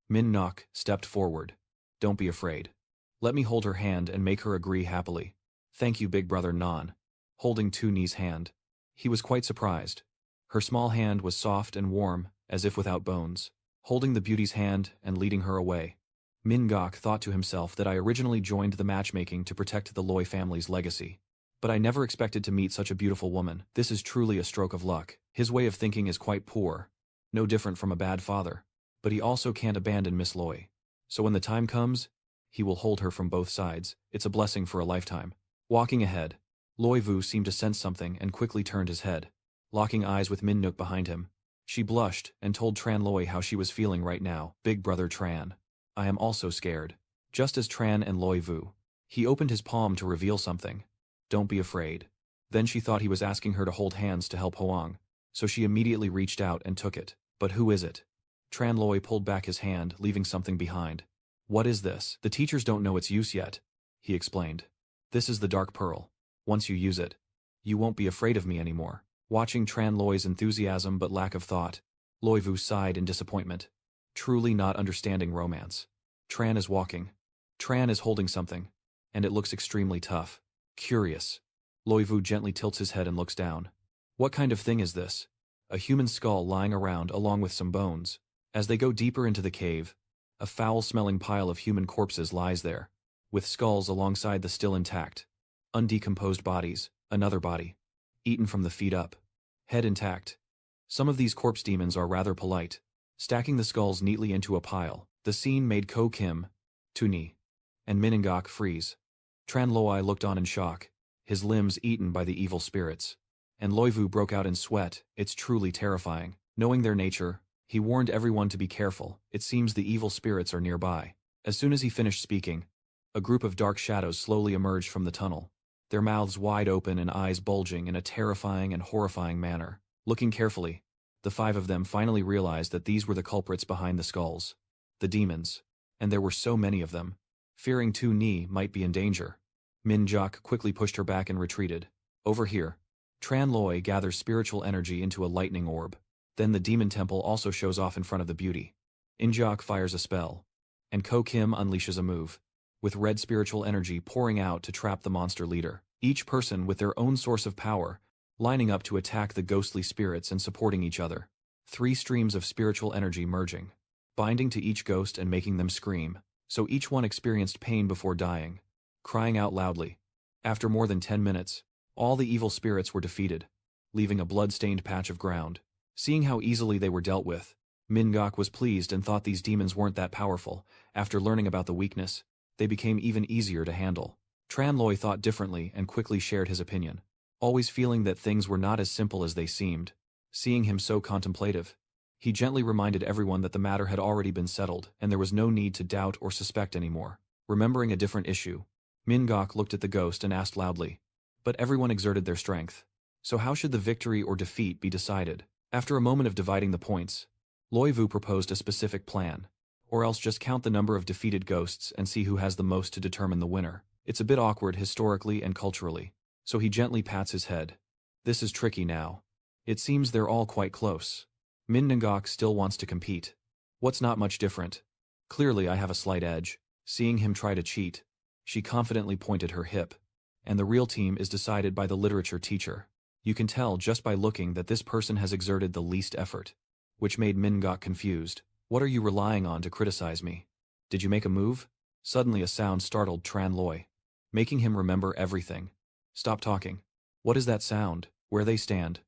Min Nok stepped forward. Don't be afraid. Let me hold her hand and make her agree happily. Thank you, big brother Nan. Holding Tu Ni's hand. He was quite surprised. Her small hand was soft and warm, as if without bones. Holding the beauty's hand and leading her away. Min Gok thought to himself that I originally joined the matchmaking to protect the Loi family's legacy. But I never expected to meet such a beautiful woman. This is truly a stroke of luck. His way of thinking is quite poor. No different from a bad father. But he also can't abandon Miss Loi. So when the time comes, he will hold her from both sides. It's a blessing for a lifetime. Walking ahead, Loi Vu seemed to sense something and quickly turned his head. Locking eyes with Min Nook behind him, she blushed and told Tran Loi how she was feeling right now. Big brother Tran. I am also scared. Just as Tran and Loi Vu. He opened his palm to reveal something. Don't be afraid. Then she thought he was asking her to hold hands to help Hoang, so she immediately reached out and took it. But who is it? Tran Loi pulled back his hand, leaving something behind. What is this? The teachers don't know its use yet, he explained. This is the dark pearl. Once you use it, you won't be afraid of me anymore. Watching Tran Loi's enthusiasm but lack of thought, Loi Vu sighed in disappointment. Truly not understanding romance. Tran is walking. Tran is holding something, and it looks extremely tough. Curious. Loi Vu gently tilts his head and looks down. What kind of thing is this? A human skull lying around along with some bones. As they go deeper into the cave, a foul-smelling pile of human corpses lies there, with skulls alongside the still intact. Undecomposed bodies, another body. Eaten from the feet up. Head intact. Some of these corpse demons are rather polite, stacking the skulls neatly into a pile. The scene made Ko Kim, Tu Ni, and Minangok freeze. Tran Loi looked on in shock, his limbs eaten by the evil spirits. And Loi Vu broke out in sweat. It's truly terrifying. Knowing their nature, he warned everyone to be careful. It seems the evil spirits are nearby. As soon as he finished speaking, a group of dark shadows slowly emerged from the tunnel, their mouths wide open and eyes bulging in a terrifying and horrifying manner. Looking carefully, the 5 of them finally realized that these were the culprits behind the skulls. The demons. And there were so many of them. Fearing Tu Ni might be in danger, Min Jok quickly pushed her back and retreated. Over here, Tran Loi gathers spiritual energy into a lightning orb. Then the demon temple also shows off in front of the beauty. Injok fires a spell, and Ko Kim unleashes a move, with red spiritual energy pouring out to trap the monster leader. Each person with their own source of power, lining up to attack the ghostly spirits and supporting each other. 3 streams of spiritual energy merging, binding to each ghost and making them scream, so each one experienced pain before dying, crying out loudly. After more than 10 minutes, all the evil spirits were defeated, leaving a blood-stained patch of ground. Seeing how easily they were dealt with, Min Gok was pleased and thought these demons weren't that powerful. After learning about the weakness, they became even easier to handle. Tran Loi thought differently and quickly shared his opinion, always feeling that things were not as simple as they seemed. Seeing him so contemplative, he gently reminded everyone that the matter had already been settled and there was no need to doubt or suspect anymore. Remembering a different issue, Min Gok looked at the ghost and asked loudly, but everyone exerted their strength. So how should the victory or defeat be decided? After a moment of dividing the points, Loi Vu proposed a specific plan, or else just count the number of defeated ghosts and see who has the most to determine the winner. It's a bit awkward historically and culturally, so he gently pats his head. This is tricky now. It seems they're all quite close. Min Ngok still wants to compete. What's not much different? Clearly I have a slight edge. Seeing him try to cheat, she confidently pointed her hip. And the real team is decided by the literature teacher. You can tell just by looking that this person has exerted the least effort. Which made Manga confused. What are you relying on to criticize me? Did you make a move? Suddenly a sound startled Tran Loi, making him remember everything. Stop talking. What is that sound? Where they stand?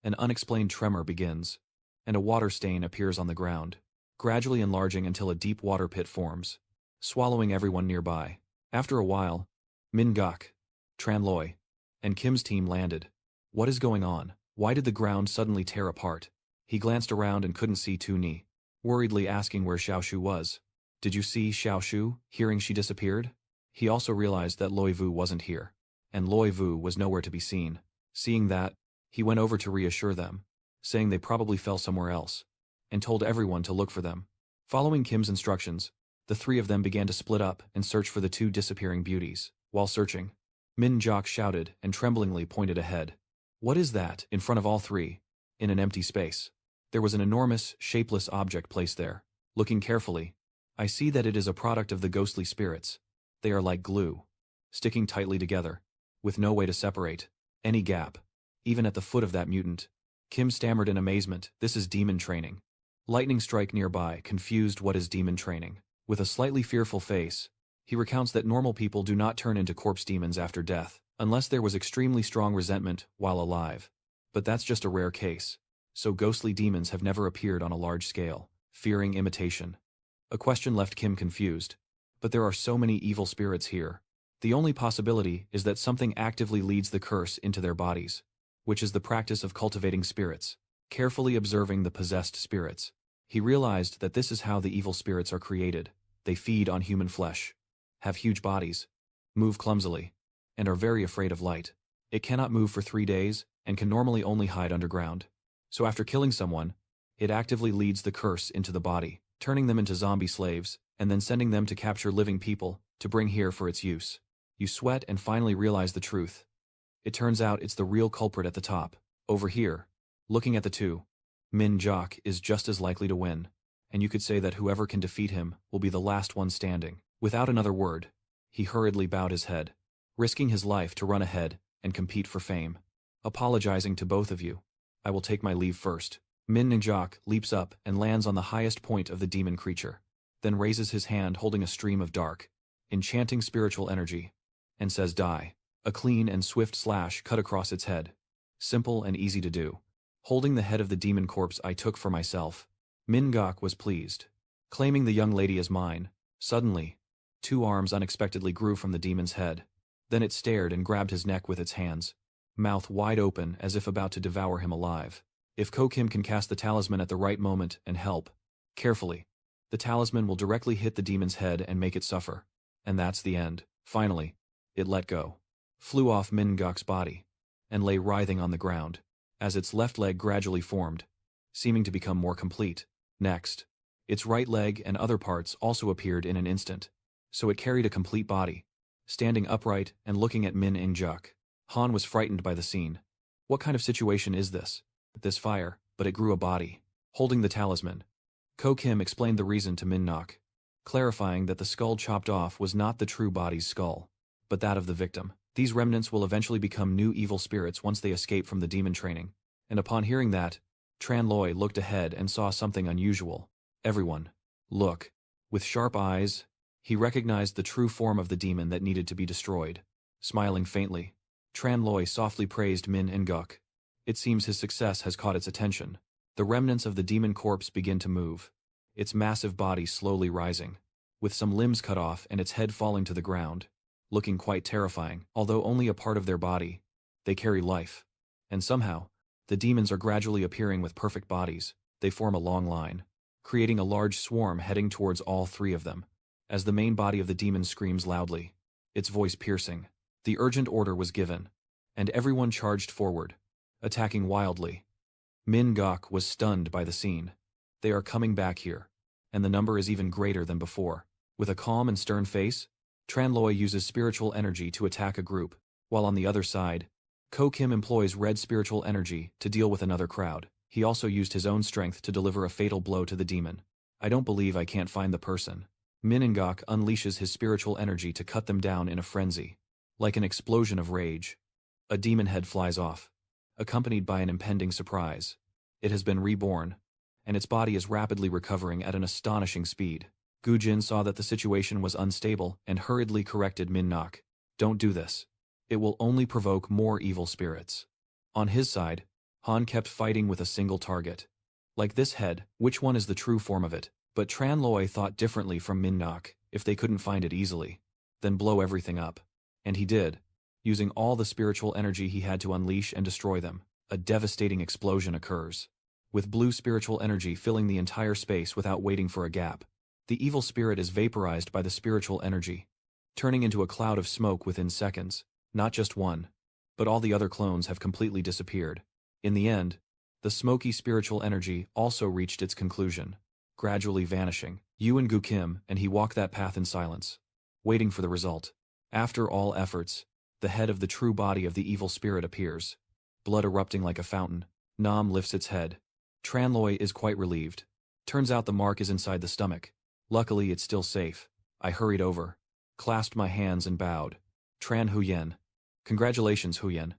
An unexplained tremor begins, and a water stain appears on the ground, gradually enlarging until a deep water pit forms, swallowing everyone nearby. After a while, Min Gok, Tran Loi, and Kim's team landed. What is going on? Why did the ground suddenly tear apart? He glanced around and couldn't see Tu Ni, worriedly asking where Xiaoshu was. Did you see Xiaoshu? Hearing she disappeared? He also realized that Loi Vu wasn't here, and Loi Vu was nowhere to be seen. Seeing that, he went over to reassure them, saying they probably fell somewhere else, and told everyone to look for them. Following Kim's instructions, the three of them began to split up and search for the two disappearing beauties. While searching, Min Jok shouted and tremblingly pointed ahead. What is that? In front of all three, in an empty space, there was an enormous, shapeless object placed there. Looking carefully, I see that it is a product of the ghostly spirits. They are like glue, sticking tightly together, with no way to separate any gap, even at the foot of that mutant. Kim stammered in amazement. This is demon training. Lightning strike nearby, confused. What is demon training? With a slightly fearful face, he recounts that normal people do not turn into corpse demons after death, unless there was extremely strong resentment while alive. But that's just a rare case. So ghostly demons have never appeared on a large scale, fearing imitation. A question left Kim confused. But there are so many evil spirits here. The only possibility is that something actively leads the curse into their bodies, which is the practice of cultivating spirits. Carefully observing the possessed spirits, he realized that this is how the evil spirits are created. They feed on human flesh, have huge bodies, move clumsily, and are very afraid of light. It cannot move for 3 days, and can normally only hide underground. So after killing someone, it actively leads the curse into the body, turning them into zombie slaves, and then sending them to capture living people, to bring here for its use. You sweat and finally realize the truth. It turns out it's the real culprit at the top. Over here, looking at the two, Min Jok is just as likely to win, and you could say that whoever can defeat him will be the last one standing. Without another word, he hurriedly bowed his head, risking his life to run ahead and compete for fame. Apologizing to both of you. I will take my leave first. Min Jok leaps up and lands on the highest point of the demon creature, then raises his hand holding a stream of dark, enchanting spiritual energy, and says die. A clean and swift slash cut across its head. Simple and easy to do. Holding the head of the demon corpse I took for myself, Min Gok was pleased. Claiming the young lady as mine, suddenly, 2 arms unexpectedly grew from the demon's head. Then it stared and grabbed his neck with its hands, mouth wide open as if about to devour him alive. If Ko Kim can cast the talisman at the right moment and help, carefully, the talisman will directly hit the demon's head and make it suffer. And that's the end. Finally, it let go, flew off Min Gok's body, and lay writhing on the ground, as its left leg gradually formed, seeming to become more complete. Next, its right leg and other parts also appeared in an instant, so it carried a complete body, standing upright and looking at Min Jok. Han was frightened by the scene. What kind of situation is this? This fire, but it grew a body. Holding the talisman, Ko Kim explained the reason to Min Nok, clarifying that the skull chopped off was not the true body's skull, but that of the victim. These remnants will eventually become new evil spirits once they escape from the demon training. And upon hearing that, Tran Loi looked ahead and saw something unusual. Everyone, look. With sharp eyes, he recognized the true form of the demon that needed to be destroyed. Smiling faintly, Tran Loi softly praised Min Ngok. It seems his success has caught its attention. The remnants of the demon corpse begin to move, its massive body slowly rising, with some limbs cut off and its head falling to the ground. Looking quite terrifying. Although only a part of their body, they carry life. And somehow, the demons are gradually appearing with perfect bodies. They form a long line, creating a large swarm heading towards all 3 of them. As the main body of the demon screams loudly, its voice piercing, the urgent order was given, and everyone charged forward, attacking wildly. Min Gok was stunned by the scene. They are coming back here, and the number is even greater than before. With a calm and stern face, Tran Loi uses spiritual energy to attack a group, while on the other side, Ko Kim employs red spiritual energy to deal with another crowd. He also used his own strength to deliver a fatal blow to the demon. I don't believe I can't find the person. Minangak unleashes his spiritual energy to cut them down in a frenzy. Like an explosion of rage, a demon head flies off, accompanied by an impending surprise. It has been reborn, and its body is rapidly recovering at an astonishing speed. Gujin saw that the situation was unstable and hurriedly corrected Minnak. Don't do this. It will only provoke more evil spirits. On his side, Han kept fighting with a single target. Like this head, which one is the true form of it? But Tranloi thought differently from Minnak. If they couldn't find it easily, then blow everything up. And he did, using all the spiritual energy he had to unleash and destroy them. A devastating explosion occurs, with blue spiritual energy filling the entire space without waiting for a gap. The evil spirit is vaporized by the spiritual energy, turning into a cloud of smoke within seconds. Not just one, but all the other clones have completely disappeared. In the end, the smoky spiritual energy also reached its conclusion, gradually vanishing. Yuan Gukim and he walked that path in silence, waiting for the result. After all efforts, the head of the true body of the evil spirit appears, blood erupting like a fountain. Nam lifts its head. Tranloi is quite relieved. Turns out the mark is inside the stomach. Luckily it's still safe. I hurried over, clasped my hands and bowed. Tran Huyen. Congratulations, Huyen.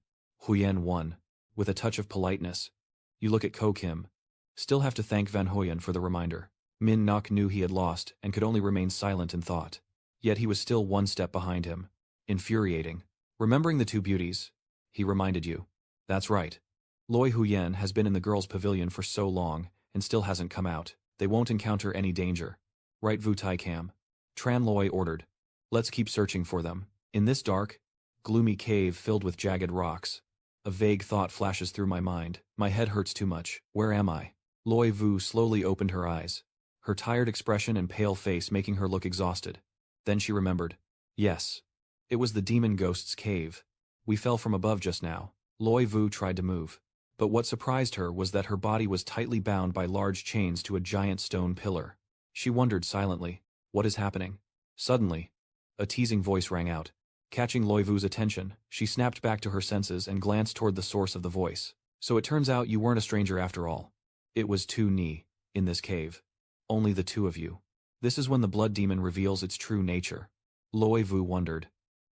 Huyen won, with a touch of politeness. You look at Ko Kim. Still have to thank Van Huyen for the reminder. Min Nok knew he had lost and could only remain silent in thought. Yet he was still one step behind him. Infuriating. Remembering the two beauties, he reminded you. That's right. Loi Huyen has been in the girls' pavilion for so long and still hasn't come out. They won't encounter any danger. Right, Vu Tai Cam? Tran Loi ordered. Let's keep searching for them. In this dark, gloomy cave filled with jagged rocks, a vague thought flashes through my mind. My head hurts too much. Where am I? Loi Vu slowly opened her eyes, her tired expression and pale face making her look exhausted. Then she remembered. Yes. It was the demon ghost's cave. We fell from above just now. Loi Vu tried to move, but what surprised her was that her body was tightly bound by large chains to a giant stone pillar. She wondered silently, what is happening? Suddenly, a teasing voice rang out. Catching Loi Vu's attention, she snapped back to her senses and glanced toward the source of the voice. So it turns out you weren't a stranger after all. It was Tu Ni, in this cave. Only the two of you. This is when the blood demon reveals its true nature. Loi Vu wondered.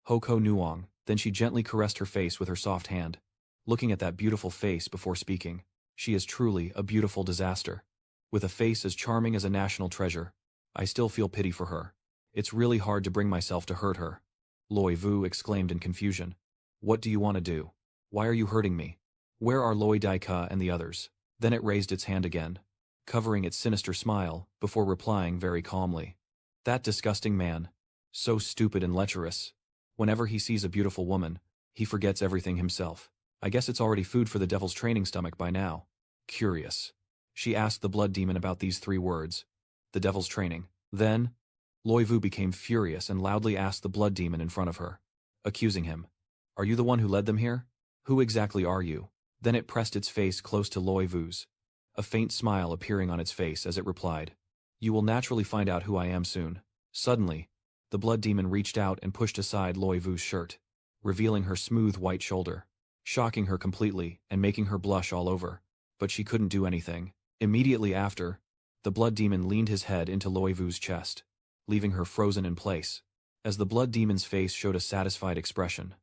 Hoko Nuong, then she gently caressed her face with her soft hand. Looking at that beautiful face before speaking, she is truly a beautiful disaster. With a face as charming as a national treasure, I still feel pity for her. It's really hard to bring myself to hurt her. Loi Vu exclaimed in confusion. What do you want to do? Why are you hurting me? Where are Loi Daika and the others? Then it raised its hand again, covering its sinister smile, before replying very calmly. That disgusting man. So stupid and lecherous. Whenever he sees a beautiful woman, he forgets everything himself. I guess it's already food for the devil's training stomach by now. Curious. She asked the blood demon about these three words. The devil's training. Then, Loi Vu became furious and loudly asked the blood demon in front of her, accusing him. Are you the one who led them here? Who exactly are you? Then it pressed its face close to Loi Vu's, a faint smile appearing on its face as it replied. You will naturally find out who I am soon. Suddenly, the blood demon reached out and pushed aside Loi Vu's shirt, revealing her smooth white shoulder, shocking her completely and making her blush all over. But she couldn't do anything. Immediately after, the blood demon leaned his head into Loi Vu's chest, leaving her frozen in place. As the blood demon's face showed a satisfied expression,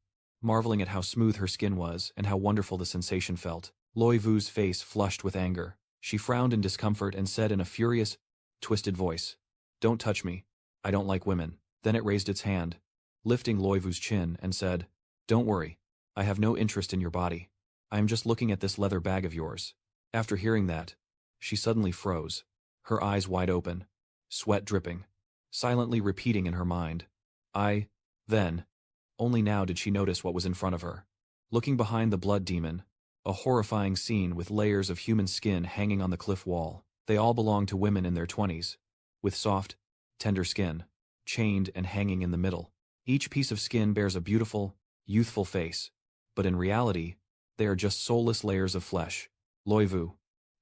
marveling at how smooth her skin was and how wonderful the sensation felt, Loi Vu's face flushed with anger. She frowned in discomfort and said in a furious, twisted voice, Don't touch me. I don't like women. Then it raised its hand, lifting Loi Vu's chin, and said, Don't worry. I have no interest in your body. I am just looking at this leather bag of yours. After hearing that, she suddenly froze, her eyes wide open, sweat dripping, silently repeating in her mind. Then, only now did she notice what was in front of her. Looking behind the blood demon, a horrifying scene with layers of human skin hanging on the cliff wall. They all belonged to women in their 20s, with soft, tender skin, chained and hanging in the middle. Each piece of skin bears a beautiful, youthful face, but in reality, they are just soulless layers of flesh. Loi Vu,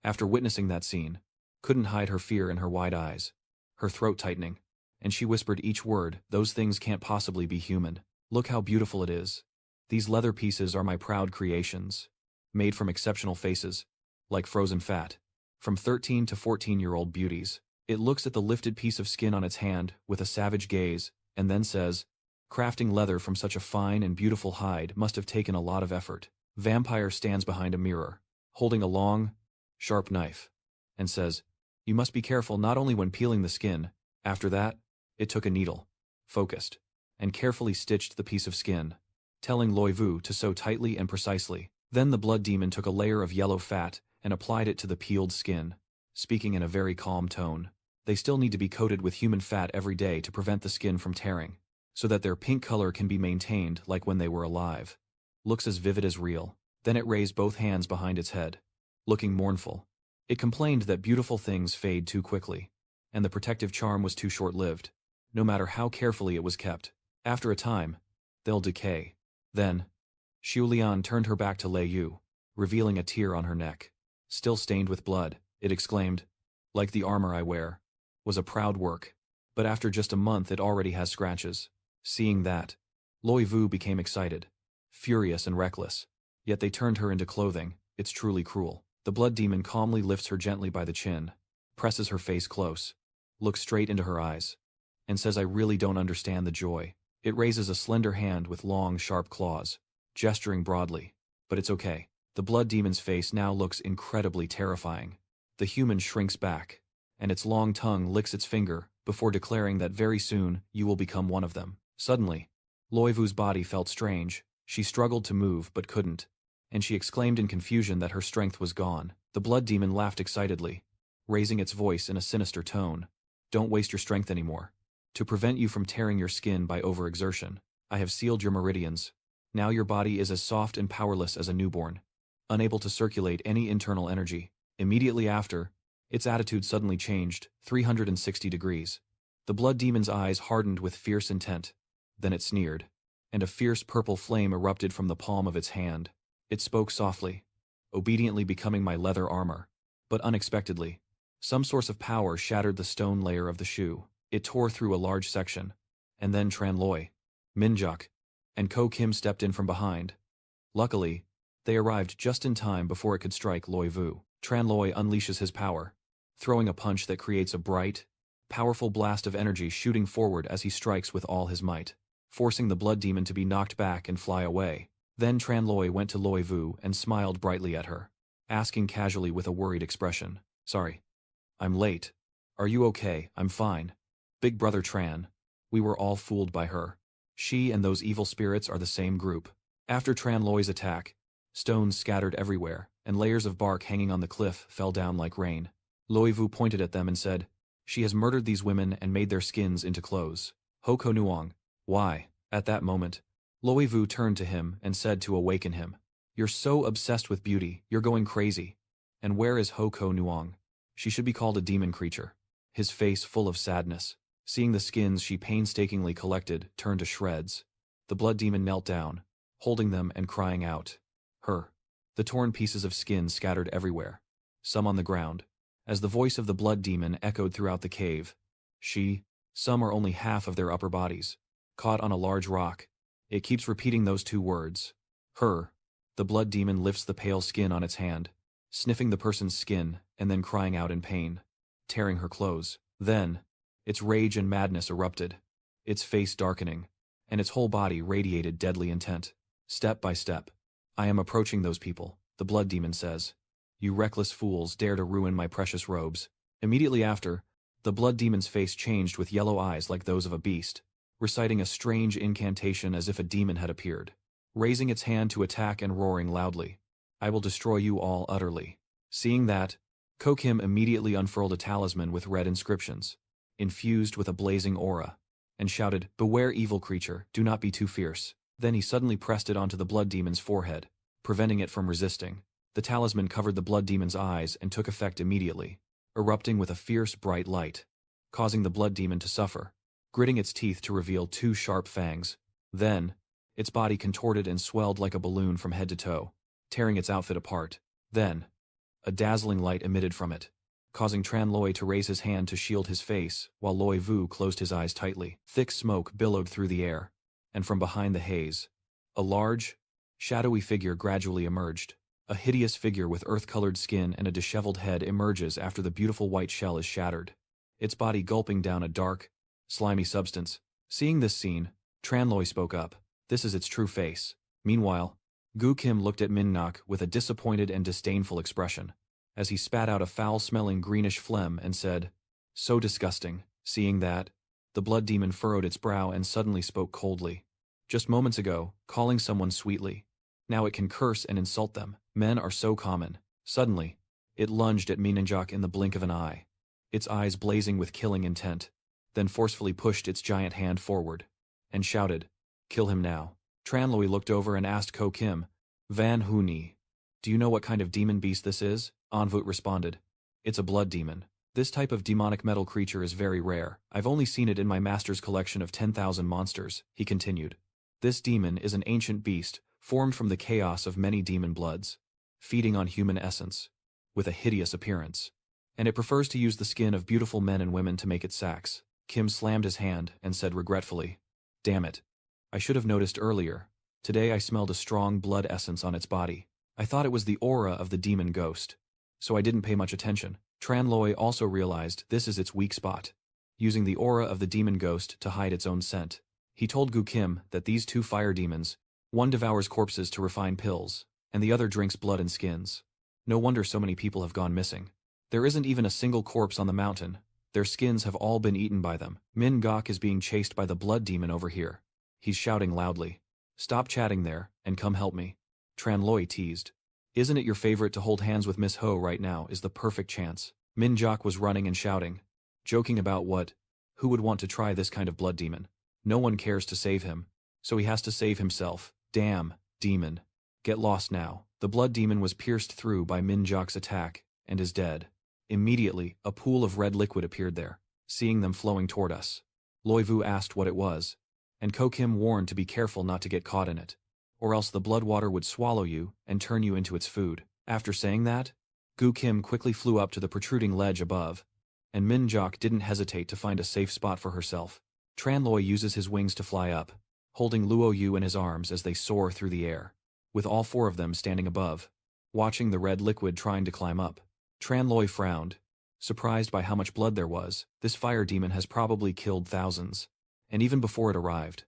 after witnessing that scene, couldn't hide her fear in her wide eyes, her throat tightening, and she whispered each word, Those things can't possibly be human. Look how beautiful it is. These leather pieces are my proud creations, made from exceptional faces, like frozen fat, from 13 to 14-year-old beauties. It looks at the lifted piece of skin on its hand with a savage gaze, and then says, "Crafting leather from such a fine and beautiful hide must have taken a lot of effort." Vampire stands behind a mirror, holding a long, sharp knife, and says, "You must be careful not only when peeling the skin." After that, it took a needle, focused, and carefully stitched the piece of skin, telling Loi Vu to sew tightly and precisely. Then the blood demon took a layer of yellow fat and applied it to the peeled skin, speaking in a very calm tone. They still need to be coated with human fat every day to prevent the skin from tearing, so that their pink color can be maintained like when they were alive. Looks as vivid as real. Then it raised both hands behind its head, looking mournful. It complained that beautiful things fade too quickly, and the protective charm was too short-lived, no matter how carefully it was kept. After a time, they'll decay. Then, Xiulian turned her back to Lei Yu, revealing a tear on her neck. Still stained with blood, it exclaimed, "Like the armor I wear. Was a proud work. But after just a month it already has scratches." Seeing that, Loi Vu became excited, furious and reckless. Yet they turned her into clothing. It's truly cruel. The blood demon calmly lifts her gently by the chin, presses her face close, looks straight into her eyes, and says, "I really don't understand the joy." It raises a slender hand with long, sharp claws, gesturing broadly. But it's okay. The blood demon's face now looks incredibly terrifying. The human shrinks back, and its long tongue licks its finger before declaring that very soon you will become one of them. Suddenly, Loi Vu's body felt strange. She struggled to move but couldn't, and she exclaimed in confusion that her strength was gone. The blood demon laughed excitedly, raising its voice in a sinister tone. "Don't waste your strength anymore. To prevent you from tearing your skin by overexertion, I have sealed your meridians. Now your body is as soft and powerless as a newborn, unable to circulate any internal energy." Immediately after, its attitude suddenly changed 360 degrees. The blood demon's eyes hardened with fierce intent. Then it sneered, and a fierce purple flame erupted from the palm of its hand. It spoke softly, "Obediently becoming my leather armor." But unexpectedly, some source of power shattered the stone layer of the shoe. It tore through a large section, and then Tran Loi, Minjok, and Ko Kim stepped in from behind. Luckily, they arrived just in time before it could strike Loi Vu. Tran Loi unleashes his power, throwing a punch that creates a bright, powerful blast of energy shooting forward as he strikes with all his might, forcing the blood demon to be knocked back and fly away. Then Tran Loi went to Loi Vu and smiled brightly at her, asking casually with a worried expression, "Sorry, I'm late. Are you okay?" "I'm fine. Big brother Tran. We were all fooled by her. She and those evil spirits are the same group." After Tran Loi's attack, stones scattered everywhere, and layers of bark hanging on the cliff fell down like rain. Loi Vu pointed at them and said, "She has murdered these women and made their skins into clothes." Hoko Nuong. "Why?" At that moment, Loi Vu turned to him and said to awaken him, "You're so obsessed with beauty, you're going crazy. And where is Hoko Nuong? She should be called a demon creature." His face full of sadness, seeing the skins she painstakingly collected turn to shreds. The blood demon knelt down, holding them and crying out, "Her." The torn pieces of skin scattered everywhere, some on the ground, as the voice of the blood demon echoed throughout the cave. Some are only half of their upper bodies, caught on a large rock. It keeps repeating those two words. "Her." The blood demon lifts the pale skin on its hand, sniffing the person's skin and then crying out in pain, tearing her clothes. Then, its rage and madness erupted, its face darkening, and its whole body radiated deadly intent. Step by step, "I am approaching those people," the blood demon says. "You reckless fools dare to ruin my precious robes." Immediately after, the blood demon's face changed with yellow eyes like those of a beast, reciting a strange incantation as if a demon had appeared, raising its hand to attack and roaring loudly, "I will destroy you all utterly." Seeing that, Ko Kim immediately unfurled a talisman with red inscriptions, infused with a blazing aura, and shouted, "Beware, evil creature, do not be too fierce." Then he suddenly pressed it onto the blood demon's forehead, preventing it from resisting. The talisman covered the blood demon's eyes and took effect immediately, erupting with a fierce bright light, causing the blood demon to suffer, gritting its teeth to reveal two sharp fangs. Then, its body contorted and swelled like a balloon from head to toe, tearing its outfit apart. Then, a dazzling light emitted from it, causing Tran Loi to raise his hand to shield his face, while Loi Vu closed his eyes tightly. Thick smoke billowed through the air, and from behind the haze, a large, shadowy figure gradually emerged. A hideous figure with earth-colored skin and a disheveled head emerges after the beautiful white shell is shattered. its body gulping down a dark, slimy substance. Seeing this scene, Tranloi spoke up. This is its true face. Meanwhile, Gu Kim looked at Min Nok with a disappointed and disdainful expression, as he spat out a foul-smelling greenish phlegm and said, "So disgusting." Seeing that, the blood demon furrowed its brow and suddenly spoke coldly. Just moments ago, calling someone sweetly. Now it can curse and insult them. Men are so common. Suddenly, it lunged at Minanjok in the blink of an eye, its eyes blazing with killing intent, then forcefully pushed its giant hand forward, and shouted, "Kill him now." Tranloi looked over and asked Ko Kim, "Van Hu Ni, do you know what kind of demon beast this is?" Anvut responded, "It's a blood demon. This type of demonic metal creature is very rare. I've only seen it in my master's collection of 10,000 monsters," he continued. "This demon is an ancient beast, formed from the chaos of many demon bloods, feeding on human essence, with a hideous appearance. And it prefers to use the skin of beautiful men and women to make its sacks." Kim slammed his hand and said regretfully, "Damn it. I should have noticed earlier. Today I smelled a strong blood essence on its body. I thought it was the aura of the demon ghost, so I didn't pay much attention." Tranloi also realized this is its weak spot, using the aura of the demon ghost to hide its own scent. He told Gu Kim that these two fire demons, one devours corpses to refine pills, and the other drinks blood and skins. No wonder so many people have gone missing. There isn't even a single corpse on the mountain. Their skins have all been eaten by them. Min Gok is being chased by the blood demon over here. He's shouting loudly, "Stop chatting there, and come help me." Tranloi teased, "Isn't it your favorite to hold hands with Miss Ho right now is the perfect chance." Min Jok was running and shouting, joking about what? Who would want to try this kind of blood demon? No one cares to save him, so he has to save himself. Damn, demon. Get lost now. The blood demon was pierced through by Min Jok's attack, and is dead. Immediately, a pool of red liquid appeared there. Seeing them flowing toward us, Loi Vu asked what it was, and Ko Kim warned to be careful not to get caught in it, or else the blood water would swallow you and turn you into its food. After saying that, Gu Kim quickly flew up to the protruding ledge above, and Min Jok didn't hesitate to find a safe spot for herself. Tranloi uses his wings to fly up, holding Luo Yu in his arms as they soar through the air, with all four of them standing above, watching the red liquid trying to climb up. Tranloi frowned, surprised by how much blood there was. This fire demon has probably killed thousands, and even before it arrived,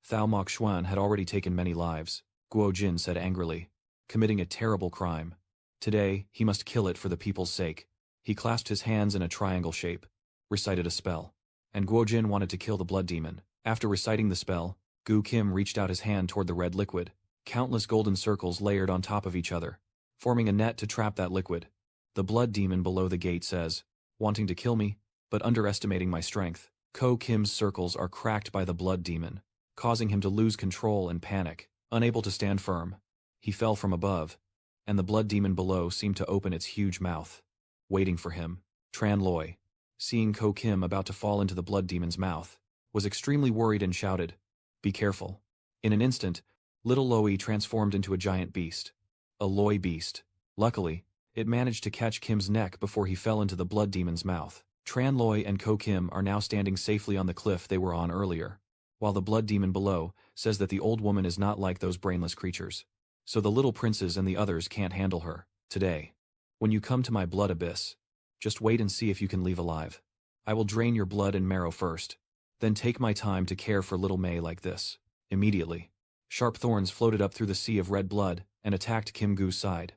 Thao Mok Xuan had already taken many lives. Guo Jin said angrily, committing a terrible crime. Today, he must kill it for the people's sake. He clasped his hands in a triangle shape, recited a spell, and Guo Jin wanted to kill the blood demon. After reciting the spell, Gu Kim reached out his hand toward the red liquid. Countless golden circles layered on top of each other, forming a net to trap that liquid. The blood demon below the gate says, "Wanting to kill me, but underestimating my strength." Ko Kim's circles are cracked by the blood demon, causing him to lose control and panic. Unable to stand firm, he fell from above, and the blood demon below seemed to open its huge mouth, waiting for him. Tranloi, seeing Ko Kim about to fall into the blood demon's mouth, was extremely worried and shouted, "Be careful." In an instant, little Loi transformed into a giant beast, a Loi beast. Luckily, it managed to catch Kim's neck before he fell into the blood demon's mouth. Tranloi and Ko Kim are now standing safely on the cliff they were on earlier, while the blood demon below says that the old woman is not like those brainless creatures, so the little princes and the others can't handle her. Today, when you come to my blood abyss, just wait and see if you can leave alive. I will drain your blood and marrow first, then take my time to care for little Mei like this. Immediately, sharp thorns floated up through the sea of red blood and attacked Kim Gu's side.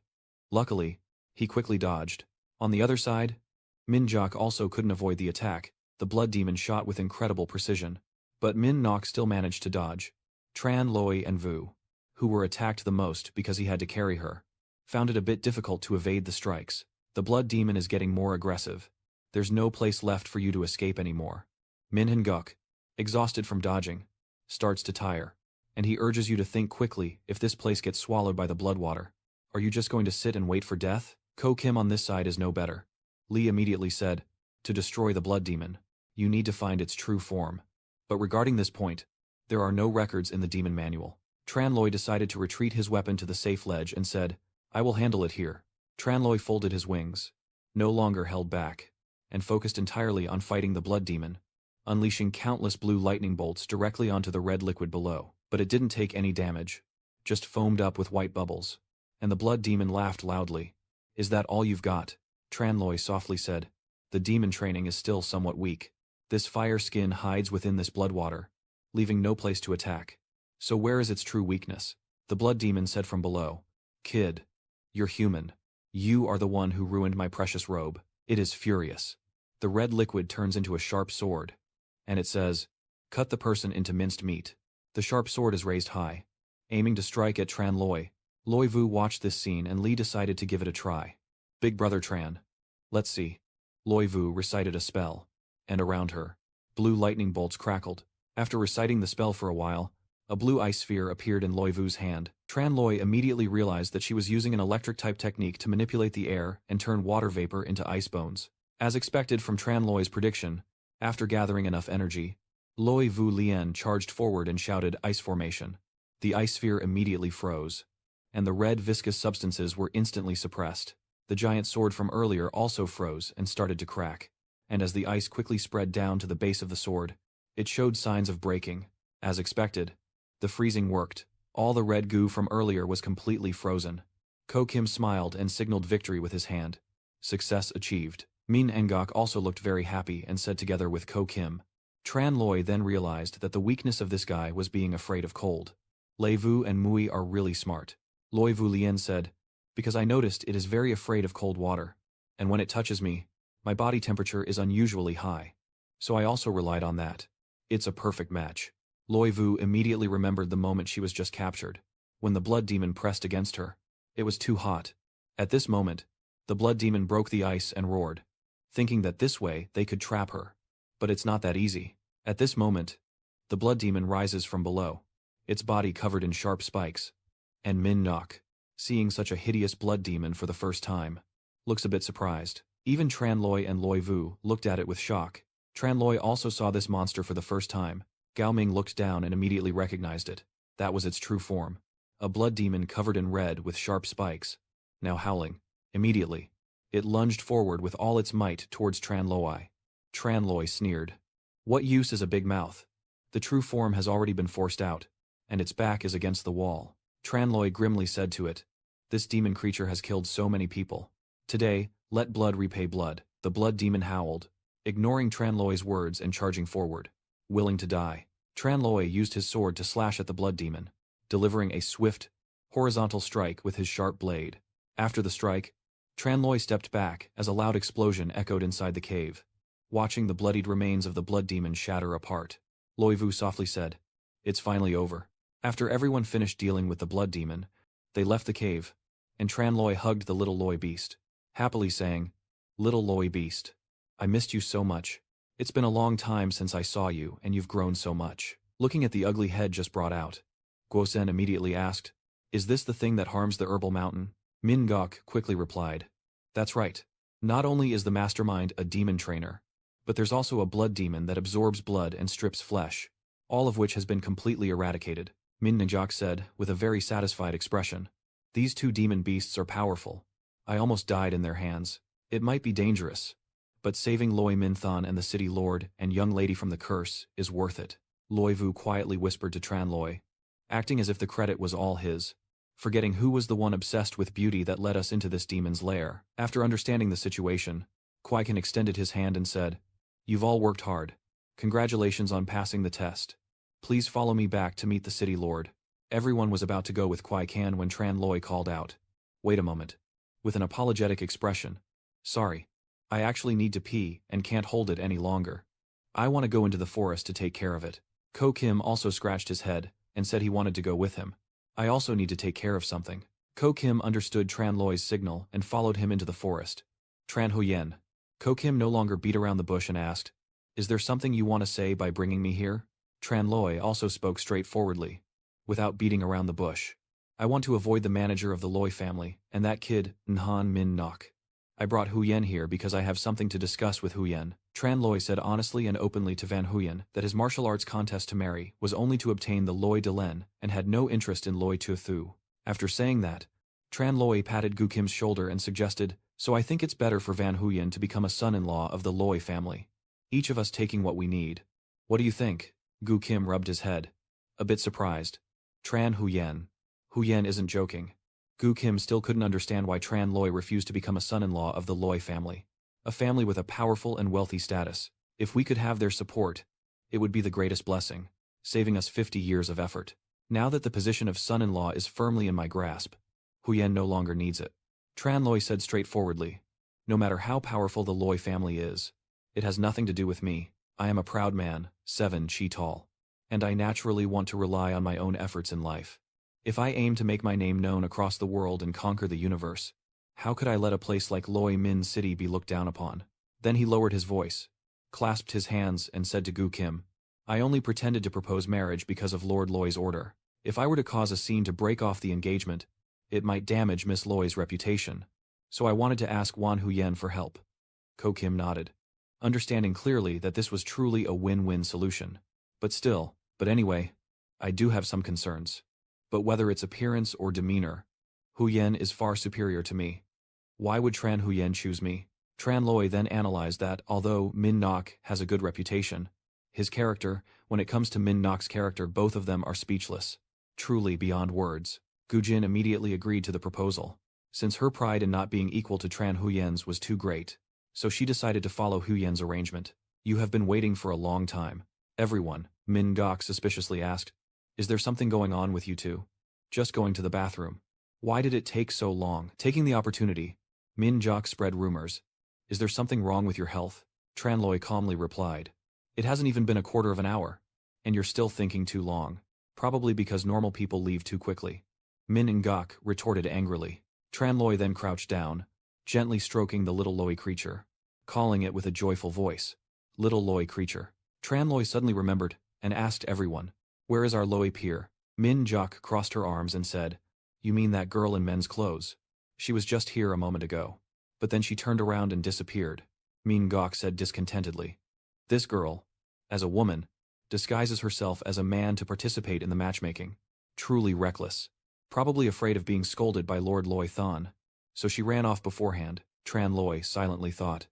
Luckily, he quickly dodged. On the other side, Min Jok also couldn't avoid the attack. The blood demon shot with incredible precision, but Min Nok still managed to dodge. Tran, Loi, and Vu, who were attacked the most because he had to carry her, found it a bit difficult to evade the strikes. The blood demon is getting more aggressive. There's no place left for you to escape anymore. Min Henguk, exhausted from dodging, starts to tire, and he urges you to think quickly if this place gets swallowed by the blood water. Are you just going to sit and wait for death? Ko Kim on this side is no better. Lee immediately said, "To destroy the blood demon, you need to find its true form." But regarding this point, there are no records in the demon manual. Tranloi decided to retreat his weapon to the safe ledge and said, "I will handle it here." Tranloi folded his wings, no longer held back, and focused entirely on fighting the blood demon, unleashing countless blue lightning bolts directly onto the red liquid below. But it didn't take any damage, just foamed up with white bubbles, and the blood demon laughed loudly. "Is that all you've got?" Tranloi softly said, The demon training is still somewhat weak. This fire skin hides within this blood water, leaving no place to attack. So where is its true weakness? The blood demon said from below. Kid. You're human. You are the one who ruined my precious robe. It is furious. The red liquid turns into a sharp sword. And it says, cut the person into minced meat. The sharp sword is raised high, aiming to strike at Tran Loi. Loi Vu watched this scene and Lee decided to give it a try. Big brother Tran. Let's see. Loi Vu recited a spell. And around her, blue lightning bolts crackled. After reciting the spell for a while, a blue ice sphere appeared in Loi Vu's hand. Tran Loi immediately realized that she was using an electric-type technique to manipulate the air and turn water vapor into ice bones. As expected from Tran Loi's prediction, after gathering enough energy, Loi Vu Lien charged forward and shouted ice formation. The ice sphere immediately froze, and the red viscous substances were instantly suppressed. The giant sword from earlier also froze and started to crack, and as the ice quickly spread down to the base of the sword, it showed signs of breaking. As expected, the freezing worked. All the red goo from earlier was completely frozen. Ko Kim smiled and signaled victory with his hand. Success achieved. Min Ngok also looked very happy and said together with Ko Kim. Tran Loi then realized that the weakness of this guy was being afraid of cold. Lei Vu and Mui are really smart. Loi Vu Lien said, because I noticed it is very afraid of cold water, and when it touches me, my body temperature is unusually high. So I also relied on that. It's a perfect match. Loi Vu immediately remembered the moment she was just captured, when the blood demon pressed against her. It was too hot. At this moment, the blood demon broke the ice and roared, thinking that this way they could trap her. But it's not that easy. At this moment, the blood demon rises from below, its body covered in sharp spikes. And Min Nok, seeing such a hideous blood demon for the first time, looks a bit surprised. Even Tran Loi and Loi Vu looked at it with shock. Tran Loi also saw this monster for the first time. Gao Ming looked down and immediately recognized it. That was its true form. A blood demon covered in red with sharp spikes. Now howling. Immediately, it lunged forward with all its might towards Tran Loi. Tran Loi sneered. What use is a big mouth? The true form has already been forced out, and its back is against the wall. Tran Loi grimly said to it, this demon creature has killed so many people. Today, let blood repay blood. The blood demon howled, ignoring Tran Loi's words and charging forward, willing to die. Tran Loi used his sword to slash at the blood demon, delivering a swift, horizontal strike with his sharp blade. After the strike, Tran Loi stepped back as a loud explosion echoed inside the cave, watching the bloodied remains of the blood demon shatter apart. Loi Vu softly said, it's finally over. After everyone finished dealing with the blood demon, they left the cave, and Tran Loi hugged the little Loi beast, happily saying, little Loi beast, I missed you so much. It's been a long time since I saw you, and you've grown so much. Looking at the ugly head just brought out, Guosen immediately asked, is this the thing that harms the herbal mountain? Min Gok quickly replied, that's right. Not only is the mastermind a demon trainer, but there's also a blood demon that absorbs blood and strips flesh, all of which has been completely eradicated. Min Ngok said, with a very satisfied expression. These two demon beasts are powerful. I almost died in their hands. It might be dangerous, but saving Loi Minthan and the city lord and young lady from the curse is worth it. Loi Vu quietly whispered to Tran Loi, acting as if the credit was all his, forgetting who was the one obsessed with beauty that led us into this demon's lair. After understanding the situation, Kwai Kan extended his hand and said, you've all worked hard. Congratulations on passing the test. Please follow me back to meet the city lord. Everyone was about to go with Kwai Kan when Tran Loi called out, wait a moment. With an apologetic expression, sorry. I actually need to pee and can't hold it any longer. I want to go into the forest to take care of it. Ko Kim also scratched his head and said he wanted to go with him. I also need to take care of something. Ko Kim understood Tran Loi's signal and followed him into the forest. Tran Huyen. Ko Kim no longer beat around the bush and asked, is there something you want to say by bringing me here? Tran Loi also spoke straightforwardly, without beating around the bush. I want to avoid the manager of the Loi family, and that kid, Nhan Min Nok. I brought Huyen here because I have something to discuss with Huyen. Tran Loi said honestly and openly to Van Huyen that his martial arts contest to marry was only to obtain the Loi Delen and had no interest in Loi Tuathu. After saying that, Tran Loi patted Gu Kim's shoulder and suggested, so I think it's better for Van Huyen to become a son-in-law of the Loi family. Each of us taking what we need. What do you think? Gu Kim rubbed his head, a bit surprised. Tran Huyen. Huyen isn't joking. Gu Kim still couldn't understand why Tran Loi refused to become a son-in-law of the Loi family. a family with a powerful and wealthy status. If we could have their support, it would be the greatest blessing, saving us 50 years of effort. Now that the position of son-in-law is firmly in my grasp, Huyen no longer needs it. Tran Loi said straightforwardly. No matter how powerful the Loi family is, it has nothing to do with me. I am a proud man, 7 chi tall. And I naturally want to rely on my own efforts in life. If I aim to make my name known across the world and conquer the universe, how could I let a place like Loi Min City be looked down upon? Then he lowered his voice, clasped his hands and said to Gu Kim, I only pretended to propose marriage because of Lord Loi's order. If I were to cause a scene to break off the engagement, it might damage Miss Loi's reputation. So I wanted to ask Wan Huyen for help. Ko Kim nodded, understanding clearly that this was truly a win-win solution. But anyway, I do have some concerns. But whether it's appearance or demeanor, Huyen is far superior to me. Why would Tran Huyen choose me? Tran Loi then analyzed that, although Min Nok has a good reputation, his character, when it comes to Min Nok's character, both of them are speechless. Truly beyond words. Gu Jin immediately agreed to the proposal, since her pride in not being equal to Tran Huyen's was too great. So she decided to follow Huyen's arrangement. You have been waiting for a long time. Everyone, Min Gok suspiciously asked. Is there something going on with you two? Just going to the bathroom. Why did it take so long? Taking the opportunity, Min Jok spread rumors. Is there something wrong with your health? Tran Loi calmly replied. It hasn't even been a quarter of an hour. And you're still thinking too long. Probably because normal people leave too quickly. Min Ngok retorted angrily. Tran Loi then crouched down, gently stroking the little Loi creature, calling it with a joyful voice. Little Loi creature. Tran Loi suddenly remembered, and asked everyone, where is our Loi peer? Min Jok crossed her arms and said, you mean that girl in men's clothes? She was just here a moment ago. But then she turned around and disappeared. Min Gok said discontentedly. This girl, as a woman, disguises herself as a man to participate in the matchmaking. Truly reckless. Probably afraid of being scolded by Lord Loi Than. So she ran off beforehand, Tran Loi silently thought.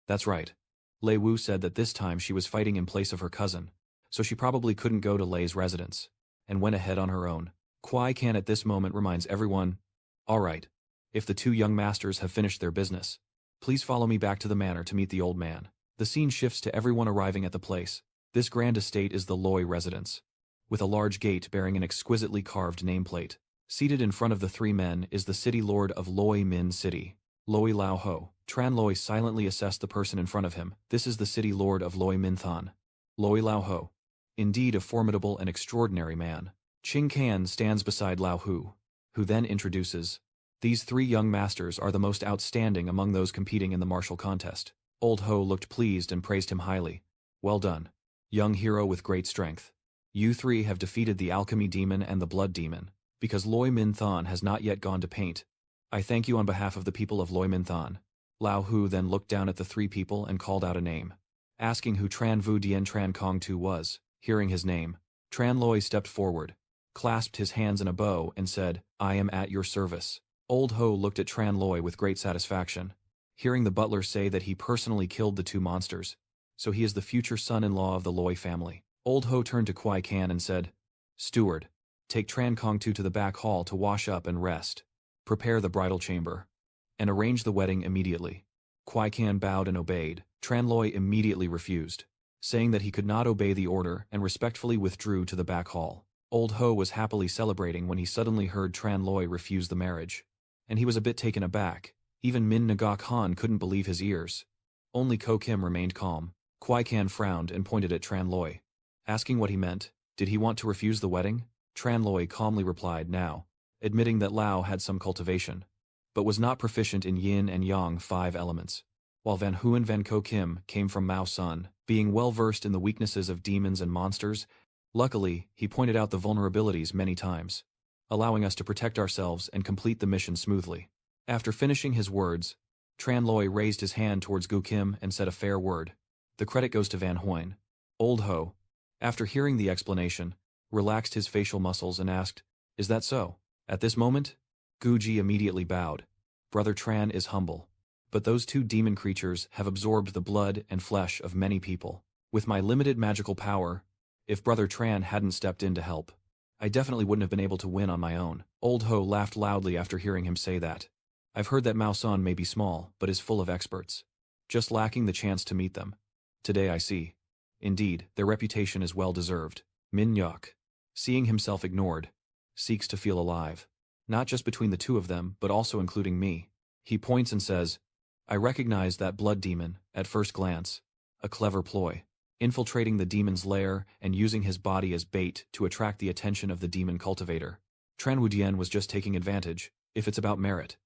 That's right. Lei Wu said that this time she was fighting in place of her cousin, so she probably couldn't go to Lei's residence, and went ahead on her own. Kuai Kan at this moment reminds everyone, all right, if the two young masters have finished their business, please follow me back to the manor to meet the old man. The scene shifts to everyone arriving at the place. This grand estate is the Loi residence, with a large gate bearing an exquisitely carved nameplate. Seated in front of the three men is the city lord of Loi Min City, Loi Lao Ho. Tran Loi silently assessed the person in front of him. This is the city lord of Loi Min Than, Loi Lao Ho. Indeed a formidable and extraordinary man. Ching Kan stands beside Lao Hu, who then introduces, these three young masters are the most outstanding among those competing in the martial contest. Old Ho looked pleased and praised him highly. Well done, young hero with great strength. You three have defeated the alchemy demon and the blood demon. Because Loi Min Than has not yet gone to paint, I thank you on behalf of the people of Loi Min Than. Lao Hu then looked down at the three people and called out a name, asking who Tran Vu Dien Tran Kong Tu was. Hearing his name, Tran Loi stepped forward, clasped his hands in a bow and said, I am at your service. Old Ho looked at Tran Loi with great satisfaction, hearing the butler say that he personally killed the two monsters, so he is the future son-in-law of the Loi family. Old Ho turned to Kuai Kan and said, Steward, take Tran Kong Tu to the back hall to wash up and rest. Prepare the bridal chamber. And arrange the wedding immediately. Kuai Kan bowed and obeyed. Tran Loi immediately refused, saying that he could not obey the order and respectfully withdrew to the back hall. Old Ho was happily celebrating when he suddenly heard Tran Loi refuse the marriage. And he was a bit taken aback. Even Min Ngok Han couldn't believe his ears. Only Ko Kim remained calm. Kuai Kan frowned and pointed at Tran Loi, asking what he meant. Did he want to refuse the wedding? Tran Loi calmly replied now, admitting that Lao had some cultivation, but was not proficient in yin and yang 5 elements, while Van Huyen Van Ko Kim came from Mao Sun, being well versed in the weaknesses of demons and monsters. Luckily, he pointed out the vulnerabilities many times, allowing us to protect ourselves and complete the mission smoothly. After finishing his words, Tran Loi raised his hand towards Gu Kim and said a fair word. The credit goes to Van Huyen. Old Ho, after hearing the explanation, relaxed his facial muscles and asked, is that so? At this moment, Gu Ji immediately bowed. Brother Tran is humble, but those two demon creatures have absorbed the blood and flesh of many people. With my limited magical power, if Brother Tran hadn't stepped in to help, I definitely wouldn't have been able to win on my own. Old Ho laughed loudly after hearing him say that. I've heard that Mao Sun may be small, but is full of experts. just lacking the chance to meet them. Today I see. Indeed, their reputation is well deserved. Min Nyuk, seeing himself ignored, seeks to feel alive. Not just between the two of them, but also including me. He points and says, I recognize that blood demon, at first glance. A clever ploy. Infiltrating the demon's lair and using his body as bait to attract the attention of the demon cultivator. Tran Wudian was just taking advantage. If it's about merit,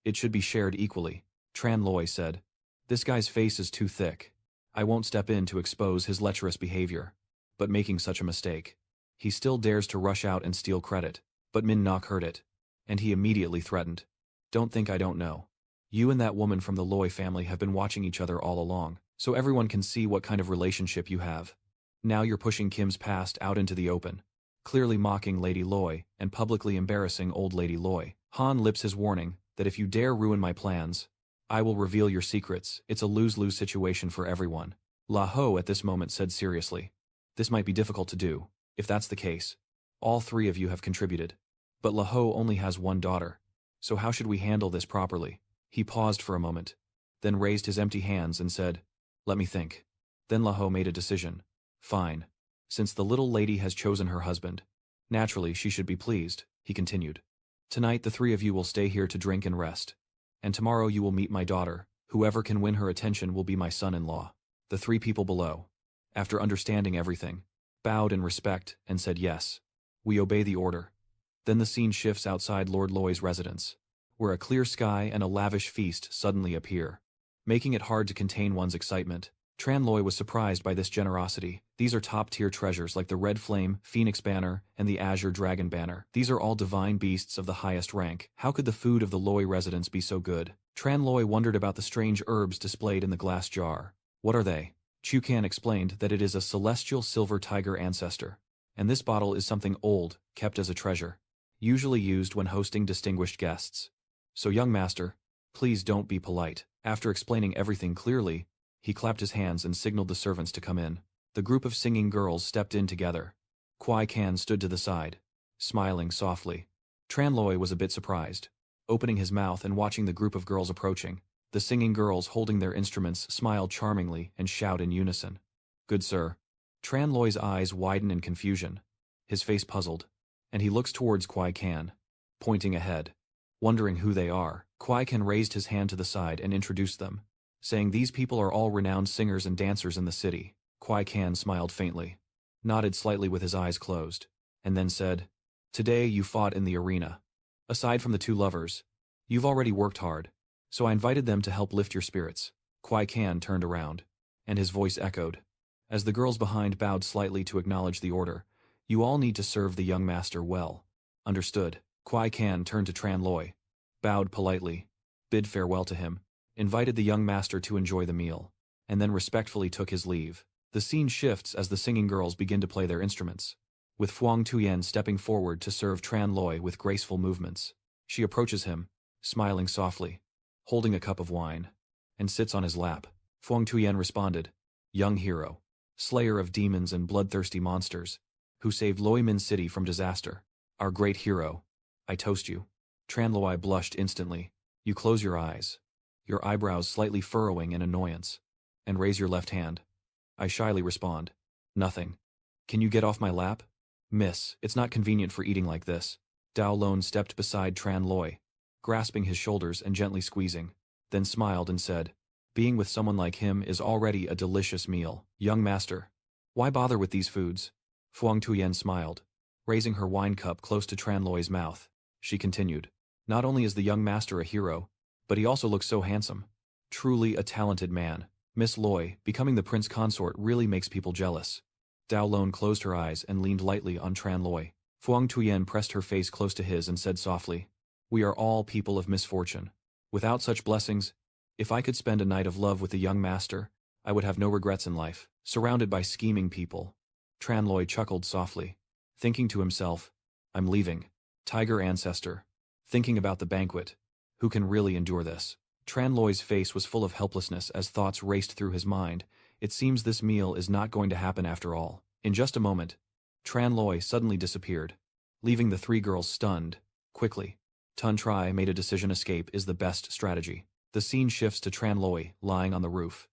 it should be shared equally. Tran Loi said, this guy's face is too thick. I won't step in to expose his lecherous behavior. But making such a mistake. He still dares to rush out and steal credit. But Min Nok heard it. And he immediately threatened. Don't think I don't know. You and that woman from the Loi family have been watching each other all along, so everyone can see what kind of relationship you have. Now you're pushing Kim's past out into the open, clearly mocking Lady Loi and publicly embarrassing old Lady Loi. Han lips his warning that if you dare ruin my plans, I will reveal your secrets. It's a lose-lose situation for everyone. La Ho at this moment said seriously. This might be difficult to do. If that's the case, all three of you have contributed. But La Ho only has one daughter. So how should we handle this properly? He paused for a moment, then raised his empty hands and said, let me think. Then La Ho made a decision. Fine. Since the little lady has chosen her husband, naturally she should be pleased, he continued. Tonight the three of you will stay here to drink and rest. And tomorrow you will meet my daughter. Whoever can win her attention will be my son-in-law. The three people below, after understanding everything, bowed in respect and said yes. We obey the order. Then the scene shifts outside Lord Loi's residence, where a clear sky and a lavish feast suddenly appear, making it hard to contain one's excitement. Tran Loi was surprised by this generosity. These are top-tier treasures like the Red Flame, Phoenix Banner, and the Azure Dragon Banner. These are all divine beasts of the highest rank. How could the food of the Loi residence be so good? Tran Loi wondered about the strange herbs displayed in the glass jar. What are they? Chu Kan explained that it is a celestial silver tiger ancestor, and this bottle is something old, kept as a treasure, usually used when hosting distinguished guests. So young master, please don't be polite. After explaining everything clearly, he clapped his hands and signaled the servants to come in. The group of singing girls stepped in together. Kwai Kan stood to the side, smiling softly. Tran Loi was a bit surprised, opening his mouth and watching the group of girls approaching. The singing girls holding their instruments smiled charmingly and shout in unison. Good sir. Tran Loi's eyes widen in confusion, his face puzzled, and he looks towards Kwai Kan, pointing ahead, wondering who they are. Kwai Kan raised his hand to the side and introduced them, saying these people are all renowned singers and dancers in the city. Kwai Kan smiled faintly, nodded slightly with his eyes closed, and then said, today you fought in the arena. Aside from the two lovers, you've already worked hard, so I invited them to help lift your spirits. Kwai Kan turned around, and his voice echoed, as the girls behind bowed slightly to acknowledge the order. You all need to serve the young master well. Understood. Kwai Kan turned to Tran Loi, bowed politely, bid farewell to him, invited the young master to enjoy the meal, and then respectfully took his leave. The scene shifts as the singing girls begin to play their instruments, with Fuang Tuyen stepping forward to serve Tran Loi with graceful movements. She approaches him, smiling softly, holding a cup of wine, and sits on his lap. Fuang Tuyen responded, young hero, slayer of demons and bloodthirsty monsters, who saved Loi Min City from disaster. Our great hero. I toast you. Tran Loi blushed instantly. You close your eyes, your eyebrows slightly furrowing in annoyance, and raise your left hand. I shyly respond, nothing. Can you get off my lap? Miss, it's not convenient for eating like this. Dao Lone stepped beside Tran Loi, grasping his shoulders and gently squeezing, then smiled and said, being with someone like him is already a delicious meal. Young master, why bother with these foods? Fuang Tuyen smiled, raising her wine cup close to Tran Loi's mouth. She continued, not only is the young master a hero, but he also looks so handsome. Truly a talented man. Miss Loi, becoming the prince consort really makes people jealous. Dao Lone closed her eyes and leaned lightly on Tran Loi. Fuang Tuyen pressed her face close to his and said softly, we are all people of misfortune. Without such blessings, if I could spend a night of love with the young master, I would have no regrets in life. Surrounded by scheming people, Tran Loi chuckled softly, thinking to himself, I'm leaving. Tiger ancestor. Thinking about the banquet. Who can really endure this? Tran Loi's face was full of helplessness as thoughts raced through his mind. It seems this meal is not going to happen after all. In just a moment, Tran Loi suddenly disappeared, leaving the three girls stunned. Quickly, Tun Tri made a decision. Escape is the best strategy. The The scene shifts to Tran Loi, lying on the roof,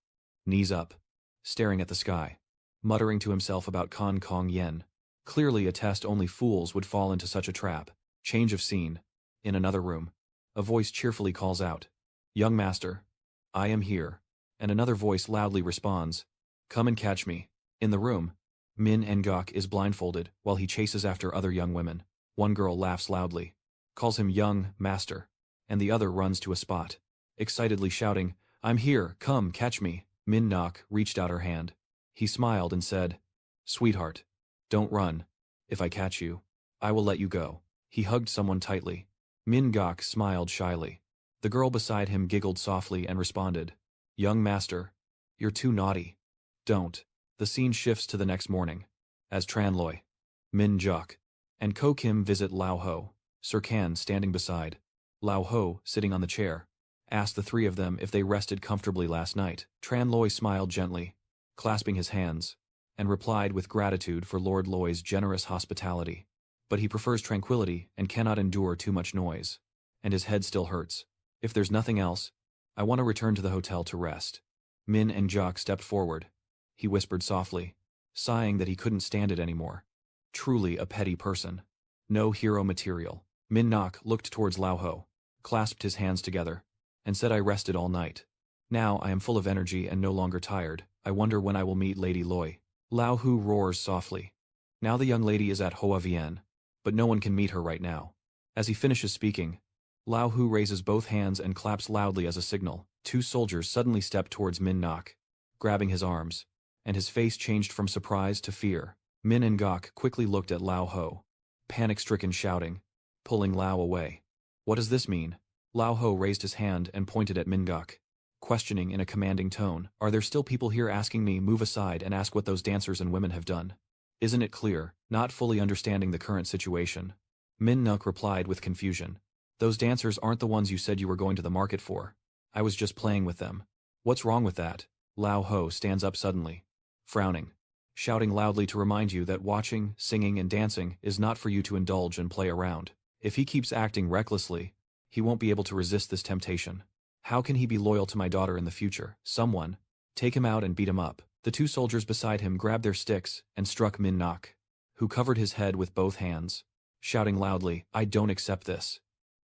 knees up, staring at the sky, muttering to himself about Con Kong Yen. Clearly a test only fools would fall into such a trap. Change of scene. In another room, a voice cheerfully calls out, "Young master, I am here." And another voice loudly responds, "Come and catch me." In the room, Min Ngok is blindfolded while he chases after other young women. One girl laughs loudly, calls him young master, and the other runs to a spot, excitedly shouting, "I'm here, come, catch me." Min Nok reached out her hand. He smiled and said, "Sweetheart, don't run. If I catch you, I will let you go." He hugged someone tightly. Min Gok smiled shyly. The girl beside him giggled softly and responded, "Young master, you're too naughty. Don't." The scene shifts to the next morning, as Tran Loi, Min Juk, and Ko Kim visit Lao Ho, Sir Kan standing beside. Lao Ho, sitting on the chair, asked the three of them if they rested comfortably last night. Tran Loi smiled gently, clasping his hands, and replied with gratitude for Lord Loi's generous hospitality. But he prefers tranquility and cannot endure too much noise, and his head still hurts. "If there's nothing else, I want to return to the hotel to rest." Min and Jock stepped forward. He whispered softly, sighing that he couldn't stand it anymore. Truly a petty person. No hero material. Min Nok looked towards Lao Ho, clasped his hands together, and said, "I rested all night. Now I am full of energy and no longer tired. I wonder when I will meet Lady Loi." Lao Hu roars softly. Now the young lady is at Hoa Vien, but no one can meet her right now. As he finishes speaking, Lao Hu raises both hands and claps loudly as a signal. Two soldiers suddenly step towards Min Nok, grabbing his arms, and his face changed from surprise to fear. Min and Gok quickly looked at Lao Ho, panic-stricken, shouting, pulling Lao away. "What does this mean?" Lao Ho raised his hand and pointed at Min Gok, questioning in a commanding tone, "Are there still people here asking me move aside and ask what those dancers and women have done? Isn't it clear?" Not fully understanding the current situation, Min Nuk replied with confusion, "Those dancers aren't the ones you said you were going to the market for. I was just playing with them." "What's wrong with that?" Lao Ho stands up suddenly, frowning, shouting loudly to remind you that watching, singing, and dancing is not for you to indulge and play around. If he keeps acting recklessly, he won't be able to resist this temptation. How can he be loyal to my daughter in the future? Someone, take him out and beat him up. The two soldiers beside him grabbed their sticks and struck Min Nok, who covered his head with both hands, shouting loudly, "I don't accept this.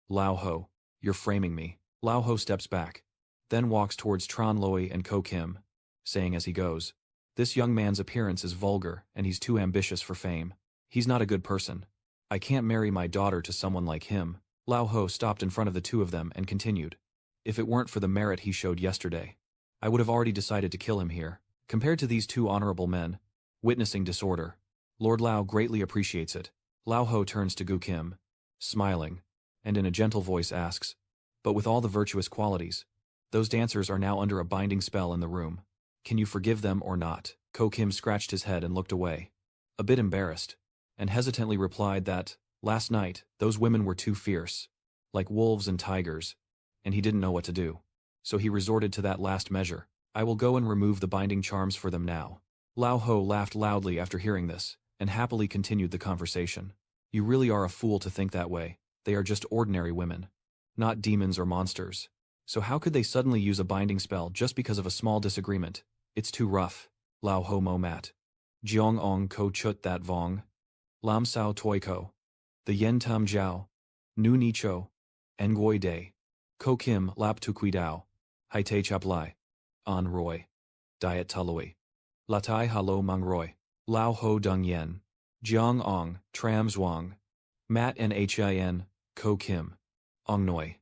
Lao Ho, you're framing me." Lao Ho steps back, then walks towards Tran Loi and Ko Kim, saying as he goes, "This young man's appearance is vulgar and he's too ambitious for fame. He's not a good person. I can't marry my daughter to someone like him." Lao Ho stopped in front of the two of them and continued, "If it weren't for the merit he showed yesterday, I would have already decided to kill him here. Compared to these two honorable men, witnessing disorder, Lord Lao greatly appreciates it." Lao Ho turns to Gu Kim, smiling, and in a gentle voice asks, "But with all the virtuous qualities, those dancers are now under a binding spell in the room. Can you forgive them or not?" Ko Kim scratched his head and looked away, a bit embarrassed, and hesitantly replied that, last night, those women were too fierce, like wolves and tigers, and he didn't know what to do. So he resorted to that last measure. "I will go and remove the binding charms for them now." Lao Ho laughed loudly after hearing this, and happily continued the conversation. "You really are a fool to think that way. They are just ordinary women, not demons or monsters. So how could they suddenly use a binding spell just because of a small disagreement? It's too rough." Lao Ho mo mat. Jiong ong ko chut that vong. Lam sao toi ko. The yen tam jiao. Nu ni cho. Ngoi day. Ko Kim lap tu kui dao. Hai te chap lai. An roy. Diet tuloi. Latai halo mang roy. Lao Ho dung yen. Jiang ong, tram zhuang. Mat Nhin, Ko Kim. Ong noi.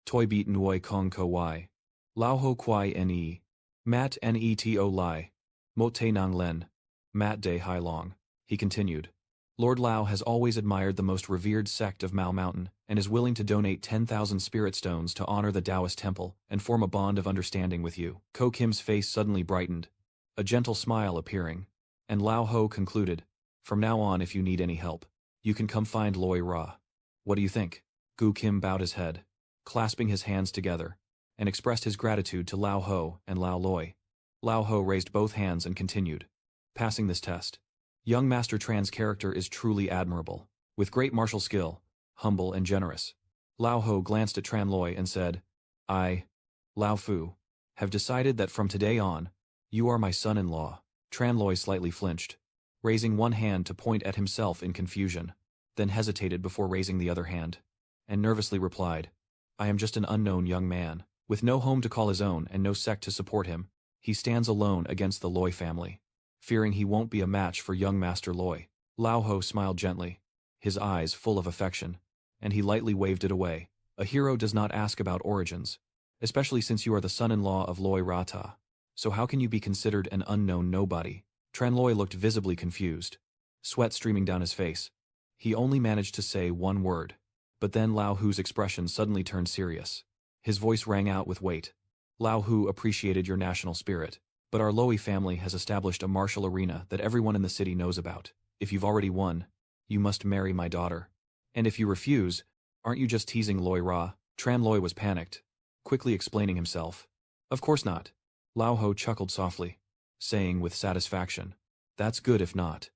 Toi beat nuoi kong ko y. Lao Ho kwai ne. Mat neto lai. Mot te nang len. Mat de hai long. He continued. Lord Lao has always admired the most revered sect of Mao Mountain, and is willing to donate 10,000 spirit stones to honor the Taoist temple and form a bond of understanding with you. Ko Kim's face suddenly brightened, a gentle smile appearing, and Lao Ho concluded, "From now on, if you need any help, you can come find Loi Ra. What do you think?" Gu Kim bowed his head, clasping his hands together, and expressed his gratitude to Lao Ho and Lao Loi. Lao Ho raised both hands and continued, "Passing this test. Young Master Tran's character is truly admirable, with great martial skill, humble and generous." Lao Ho glanced at Tran Loi and said, "I Lao Fu, have decided that from today on, you are my son-in-law. Tran Loi slightly flinched, raising one hand to point at himself in confusion, then hesitated before raising the other hand, and nervously replied, I am just an unknown young man, with no home to call his own and no sect to support him. He stands alone against the Loi family, fearing he won't be a match for young Master Loi. Lao Ho smiled gently, his eyes full of affection, and he lightly waved it away. A hero does not ask about origins, especially since you are the son-in-law of Loi Rata. So how can you be considered an unknown nobody? Tran Loi looked visibly confused, sweat streaming down his face. He only managed to say one word, but then Lao Hu's expression suddenly turned serious. His voice rang out with weight. Lao Hu appreciated your national spirit, but our Loi family has established a martial arena that everyone in the city knows about. If you've already won, you must marry my daughter. And if you refuse, aren't you just teasing Loi Ra? Tran Loi was panicked, quickly explaining himself. Of course not. Lao Ho chuckled softly, saying with satisfaction, that's good if not.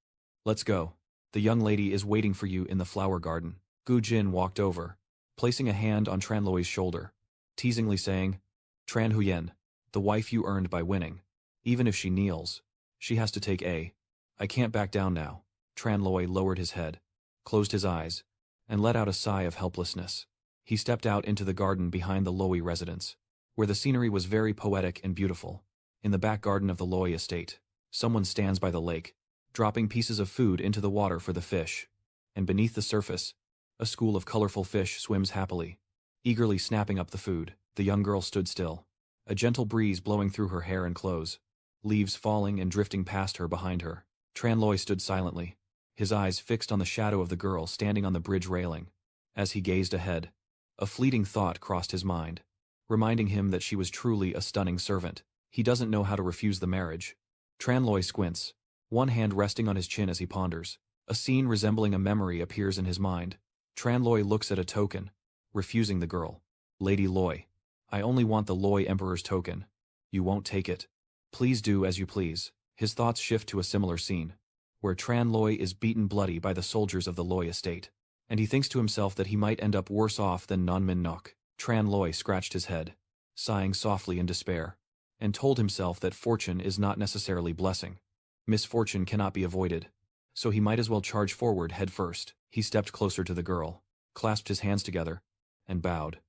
Let's go. The young lady is waiting for you in the flower garden. Gu Jin walked over, placing a hand on Tran Loi's shoulder, teasingly saying, Tran Huyen, the wife you earned by winning. Even if she kneels, she has to take a. I can't back down now. Tran Loi lowered his head, closed his eyes, and let out a sigh of helplessness. He stepped out into the garden behind the Loi residence, where the scenery was very poetic and beautiful. In the back garden of the Loi estate, someone stands by the lake, dropping pieces of food into the water for the fish. And beneath the surface, a school of colorful fish swims happily, eagerly snapping up the food. The young girl stood still, a gentle breeze blowing through her hair and clothes, leaves falling and drifting past her behind her. Tran Loi stood silently, his eyes fixed on the shadow of the girl standing on the bridge railing. As he gazed ahead, a fleeting thought crossed his mind, reminding him that she was truly a stunning servant. He doesn't know how to refuse the marriage. Tran Loi squints, one hand resting on his chin as he ponders. A scene resembling a memory appears in his mind. Tran Loi looks at a token, refusing the girl. Lady Loi, I only want the Loi Emperor's token. You won't take it. Please do as you please. His thoughts shift to a similar scene, where Tran Loi is beaten bloody by the soldiers of the Loi estate, and he thinks to himself that he might end up worse off than Non Min Nok. Tran Loi scratched his head, sighing softly in despair, and told himself that fortune is not necessarily blessing. Misfortune cannot be avoided, so he might as well charge forward head first. He stepped closer to the girl, clasped his hands together, and bowed.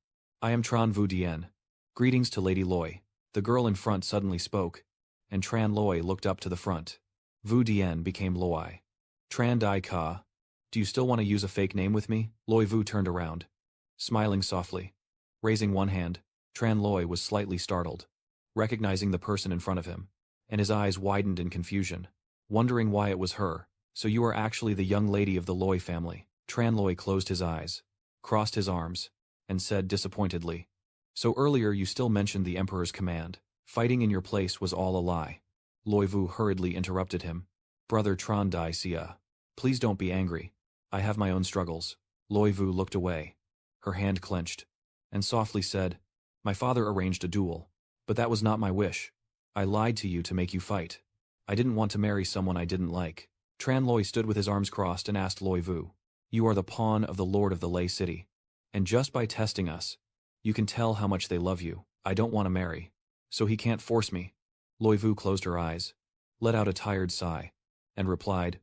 I am Tran Vu Dien. Greetings to Lady Loi. The girl in front suddenly spoke, and Tran Loi looked up to the front. Vu Dien became Loi. Tran Dai Ka, do you still want to use a fake name with me? Loi Vu turned around, smiling softly. Raising one hand, Tran Loi was slightly startled, recognizing the person in front of him, and his eyes widened in confusion, wondering why it was her. So you are actually the young lady of the Loi family. Tran Loi closed his eyes, crossed his arms, and said disappointedly, so earlier you still mentioned the Emperor's command. Fighting in your place was all a lie. Loi Vu hurriedly interrupted him. Brother Tran Dai Sia, please don't be angry. I have my own struggles. Loi Vu looked away, her hand clenched, and softly said, my father arranged a duel, but that was not my wish. I lied to you to make you fight. I didn't want to marry someone I didn't like. Tran Loi stood with his arms crossed and asked Loi Vu, you are the pawn of the Lord of the Lei City, and just by testing us, you can tell how much they love you. I don't want to marry, so he can't force me. Loi Vu closed her eyes, let out a tired sigh, and replied,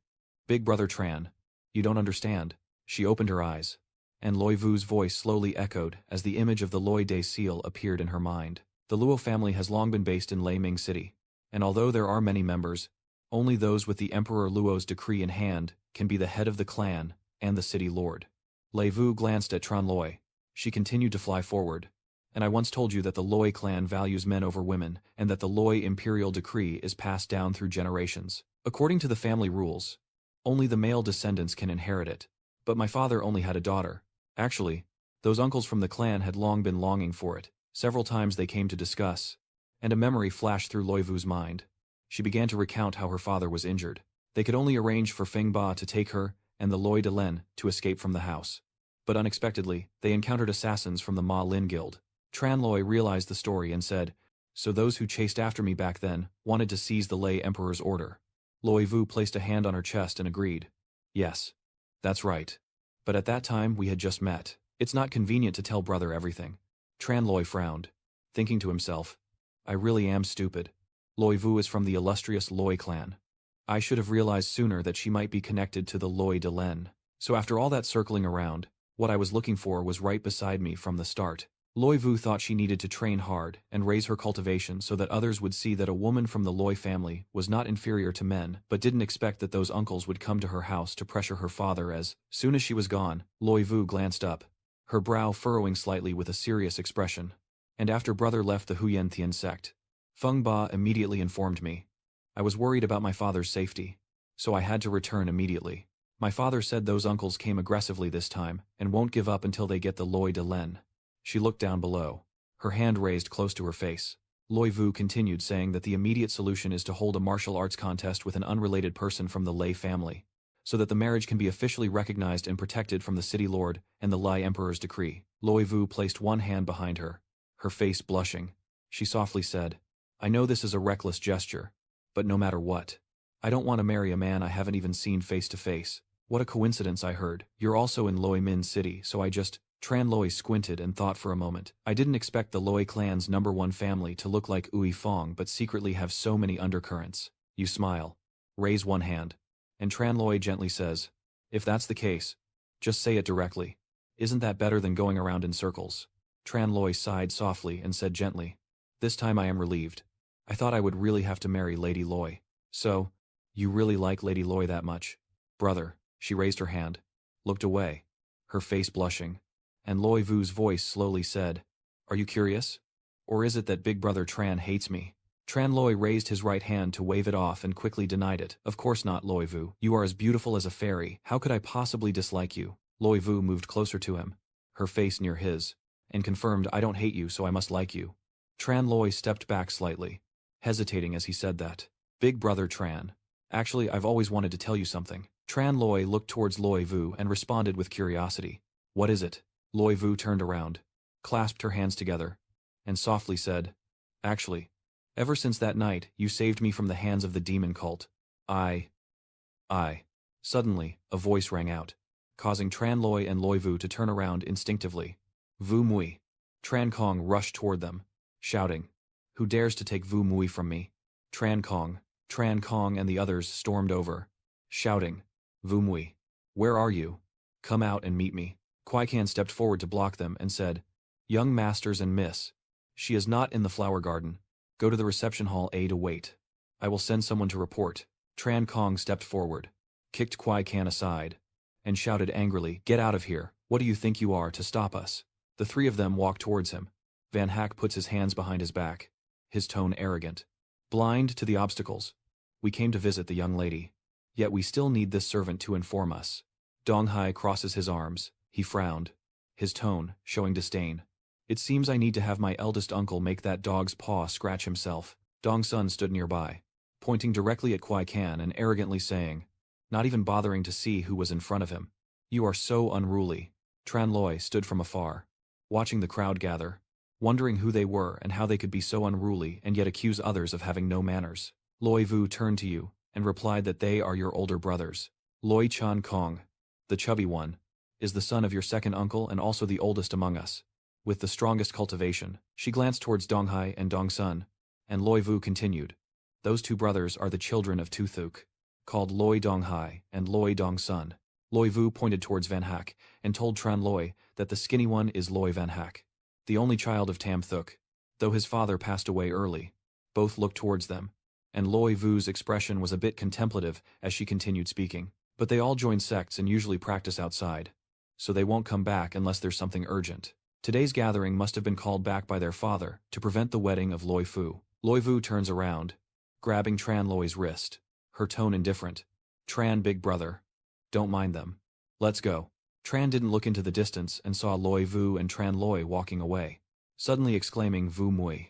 Big Brother Tran, you don't understand. She opened her eyes, and Loi Vu's voice slowly echoed as the image of the Loi Day seal appeared in her mind. The Luo family has long been based in Lei Ming City, and although there are many members, only those with the Emperor Luo's decree in hand can be the head of the clan and the city lord. Lei Vu glanced at Tran Loi. She continued to fly forward. And I once told you that the Loi clan values men over women, and that the Loi imperial decree is passed down through generations. According to the family rules, only the male descendants can inherit it. But my father only had a daughter. Actually, those uncles from the clan had long been longing for it. Several times they came to discuss, and a memory flashed through Loi Vu's mind. She began to recount how her father was injured. They could only arrange for Feng Ba to take her and the Loi de Len to escape from the house. But unexpectedly, they encountered assassins from the Ma Lin Guild. Tran Loi realized the story and said, so those who chased after me back then wanted to seize the Lei Emperor's order. Loi Vu placed a hand on her chest and agreed. Yes, that's right. But at that time we had just met. It's not convenient to tell brother everything. Tran Loi frowned, thinking to himself, I really am stupid. Loi Vu is from the illustrious Loi clan. I should have realized sooner that she might be connected to the Loi de Len. So after all that circling around, what I was looking for was right beside me from the start. Loi Vu thought she needed to train hard and raise her cultivation so that others would see that a woman from the Loi family was not inferior to men, but didn't expect that those uncles would come to her house to pressure her father. As soon as she was gone, Loi Vu glanced up, her brow furrowing slightly with a serious expression. And after brother left the Huyen Tian sect, Feng Ba immediately informed me. I was worried about my father's safety, so I had to return immediately. My father said those uncles came aggressively this time and won't give up until they get the Loi de Len. She looked down below, her hand raised close to her face. Loi Vu continued, saying that the immediate solution is to hold a martial arts contest with an unrelated person from the Lei family, so that the marriage can be officially recognized and protected from the city lord and the Lai emperor's decree. Loi Vu placed one hand behind her, her face blushing. She softly said, I know this is a reckless gesture, but no matter what, I don't want to marry a man I haven't even seen face to face. What a coincidence, I heard. You're also in Loi Min City, so I just... Tran Loi squinted and thought for a moment. I didn't expect the Loi clan's #1 family to look like Ui Fong but secretly have so many undercurrents. You smile. Raise one hand. And Tran Loi gently says, if that's the case, just say it directly. Isn't that better than going around in circles? Tran Loi sighed softly and said gently, this time I am relieved. I thought I would really have to marry Lady Loi. So, you really like Lady Loi that much? Brother, she raised her hand, looked away, her face blushing, and Loi Vu's voice slowly said, are you curious? Or is it that big brother Tran hates me? Tran Loi raised his right hand to wave it off and quickly denied it. Of course not, Loi Vu. You are as beautiful as a fairy. How could I possibly dislike you? Loi Vu moved closer to him, her face near his, and confirmed, I don't hate you, so I must like you. Tran Loi stepped back slightly, hesitating as he said that. Big brother Tran. Actually, I've always wanted to tell you something. Tran Loi looked towards Loi Vu and responded with curiosity. What is it? Loi Vu turned around, clasped her hands together, and softly said, actually, ever since that night, you saved me from the hands of the demon cult. I. Suddenly, a voice rang out, causing Tran Loi and Loi Vu to turn around instinctively. Vu Mui. Tran Kong rushed toward them, shouting, who dares to take Vu Mui from me? Tran Kong and the others stormed over, shouting, Vu Mui, where are you? Come out and meet me. Kwai Kan stepped forward to block them and said, young masters and miss, she is not in the flower garden. Go to the reception hall A to wait. I will send someone to report. Tran Kong stepped forward, kicked Kwai Kan aside, and shouted angrily, get out of here. What do you think you are to stop us? The three of them walked towards him. Van Hack puts his hands behind his back, his tone arrogant. Blind to the obstacles. We came to visit the young lady. Yet we still need this servant to inform us. Dong Hai crosses his arms. He frowned, his tone showing disdain. It seems I need to have my eldest uncle make that dog's paw scratch himself. Dong Sun stood nearby, pointing directly at Kwai Kan and arrogantly saying, not even bothering to see who was in front of him. You are so unruly. Tran Loi stood from afar, watching the crowd gather, wondering who they were and how they could be so unruly and yet accuse others of having no manners. Loi Vu turned to you and replied that they are your older brothers. Loi Chan Kong, the chubby one, is the son of your second uncle and also the oldest among us, with the strongest cultivation. She glanced towards Dong Hai and Dong Sun, and Loi Vu continued, those two brothers are the children of Tuthuk, called Loi Dong Hai and Loi Dong Sun. Loi Vu pointed towards Van Hack and told Tran Loi that the skinny one is Loi Van Hack, the only child of Tam Thuk. Though his father passed away early, both looked towards them, and Loi Vu's expression was a bit contemplative as she continued speaking. But they all join sects and usually practice outside, so they won't come back unless there's something urgent. Today's gathering must have been called back by their father to prevent the wedding of Loi Fu. Loi Vu turns around, grabbing Tran Loi's wrist, her tone indifferent. Tran, big brother. Don't mind them. Let's go. Tran didn't look into the distance and saw Loi Vu and Tran Loi walking away, suddenly exclaiming Vu Mui.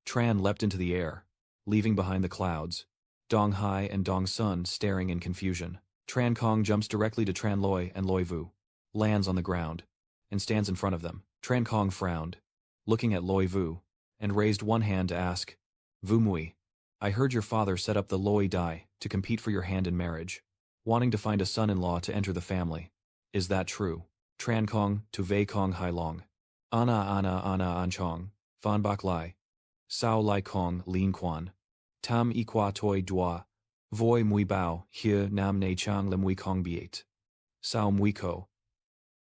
Tran leapt into the air, leaving behind the clouds, Dong Hai and Dong Sun staring in confusion. Tran Kong jumps directly to Tran Loi and Loi Vu, lands on the ground, and stands in front of them. Tran Kong frowned, looking at Loi Vu, and raised one hand to ask, Vu Mui, I heard your father set up the Loi Dai to compete for your hand in marriage, wanting to find a son-in-law to enter the family. Is that true? Tran Kong to Wei Kong Hai Long. Ana Anchong. Fan Bak Lai. Sao Lai Kong Lin Quan. Tam I Qua Toi Dua. Voi Mui Bao, He Nam Ne Chang Le Mui Kong Biet. Sao Mui Ko.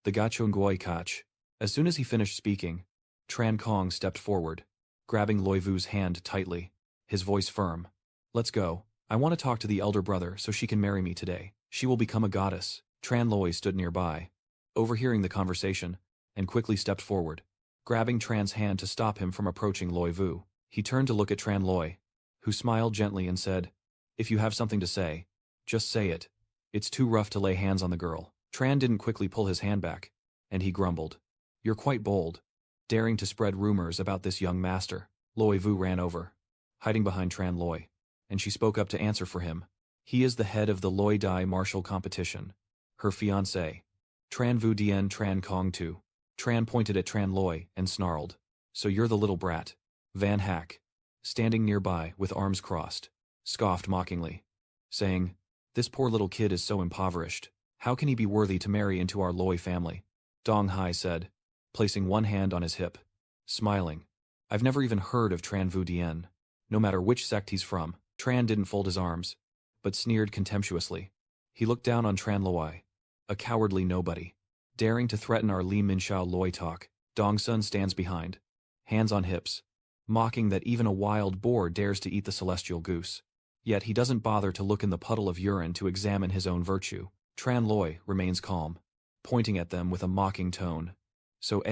The Gachong Goi Kach. As soon as he finished speaking, Tran Kong stepped forward, grabbing Loi Vu's hand tightly, his voice firm. Let's go. I want to talk to the elder brother so she can marry me today. She will become a goddess. Tran Loi stood nearby, overhearing the conversation, and quickly stepped forward, grabbing Tran's hand to stop him from approaching Loi Vu. He turned to look at Tran Loi, who smiled gently and said, "If you have something to say, just say it. It's too rough to lay hands on the girl." Tran didn't quickly pull his hand back, and he grumbled, "You're quite bold, daring to spread rumors about this young master." Loi Vu ran over, hiding behind Tran Loi, and she spoke up to answer for him. "He is the head of the Loi Dai martial competition. Her fiancé. Tran Vu Dien Tran Kong Tu." Tran pointed at Tran Loi and snarled, "So you're the little brat." Van Hack, standing nearby with arms crossed, scoffed mockingly, saying, "This poor little kid is so impoverished. How can he be worthy to marry into our Loi family?" Dong Hai said, placing one hand on his hip, smiling, "I've never even heard of Tran Vu Dien. No matter which sect he's from." Tran didn't fold his arms, but sneered contemptuously. He looked down on Tran Loi, a cowardly nobody, daring to threaten our Li Minshao Loi talk. Dong Sun stands behind, hands on hips, mocking that even a wild boar dares to eat the celestial goose. Yet he doesn't bother to look in the puddle of urine to examine his own virtue. Tran Loi remains calm, pointing at them with a mocking tone. "So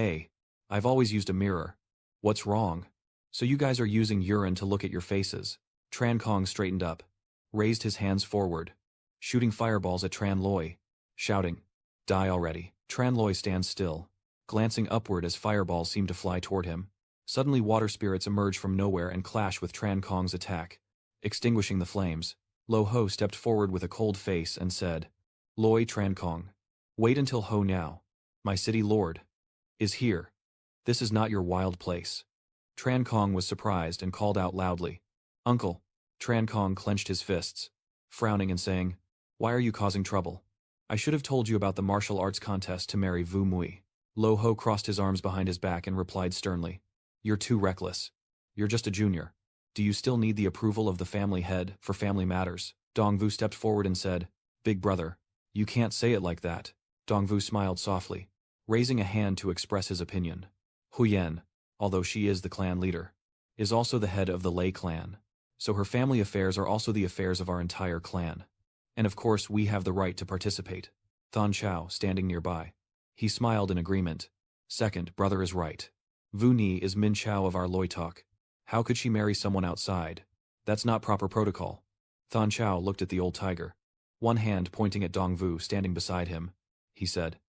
I've always used a mirror. What's wrong? So you guys are using urine to look at your faces." Tran Kong straightened up, raised his hands forward, shooting fireballs at Tran Loi, shouting, "Die already." Tran Loi stands still, glancing upward as fireballs seem to fly toward him. Suddenly water spirits emerge from nowhere and clash with Tran Kong's attack, extinguishing the flames. Lo Ho stepped forward with a cold face and said, "Loi Tran Kong, wait until Ho now. My city lord is here. This is not your wild place." Tran Kong was surprised and called out loudly, "Uncle." Tran Kong clenched his fists, frowning and saying, "Why are you causing trouble? I should have told you about the martial arts contest to marry Vu Mui." Lo Ho crossed his arms behind his back and replied sternly, "You're too reckless. You're just a junior. Do you still need the approval of the family head for family matters?" Dong Vu stepped forward and said, "Big brother, you can't say it like that." Dong Vu smiled softly, raising a hand to express his opinion. Huyen, although she is the clan leader, is also the head of the Lei clan, so her family affairs are also the affairs of our entire clan. And of course we have the right to participate. Thon Chao, standing nearby. He smiled in agreement. "Second, brother is right. Vu Ni is Min Chao of our Loi talk. How could she marry someone outside? That's not proper protocol." Thon Chao looked at the old tiger, one hand pointing at Dong Vu standing beside him. He said,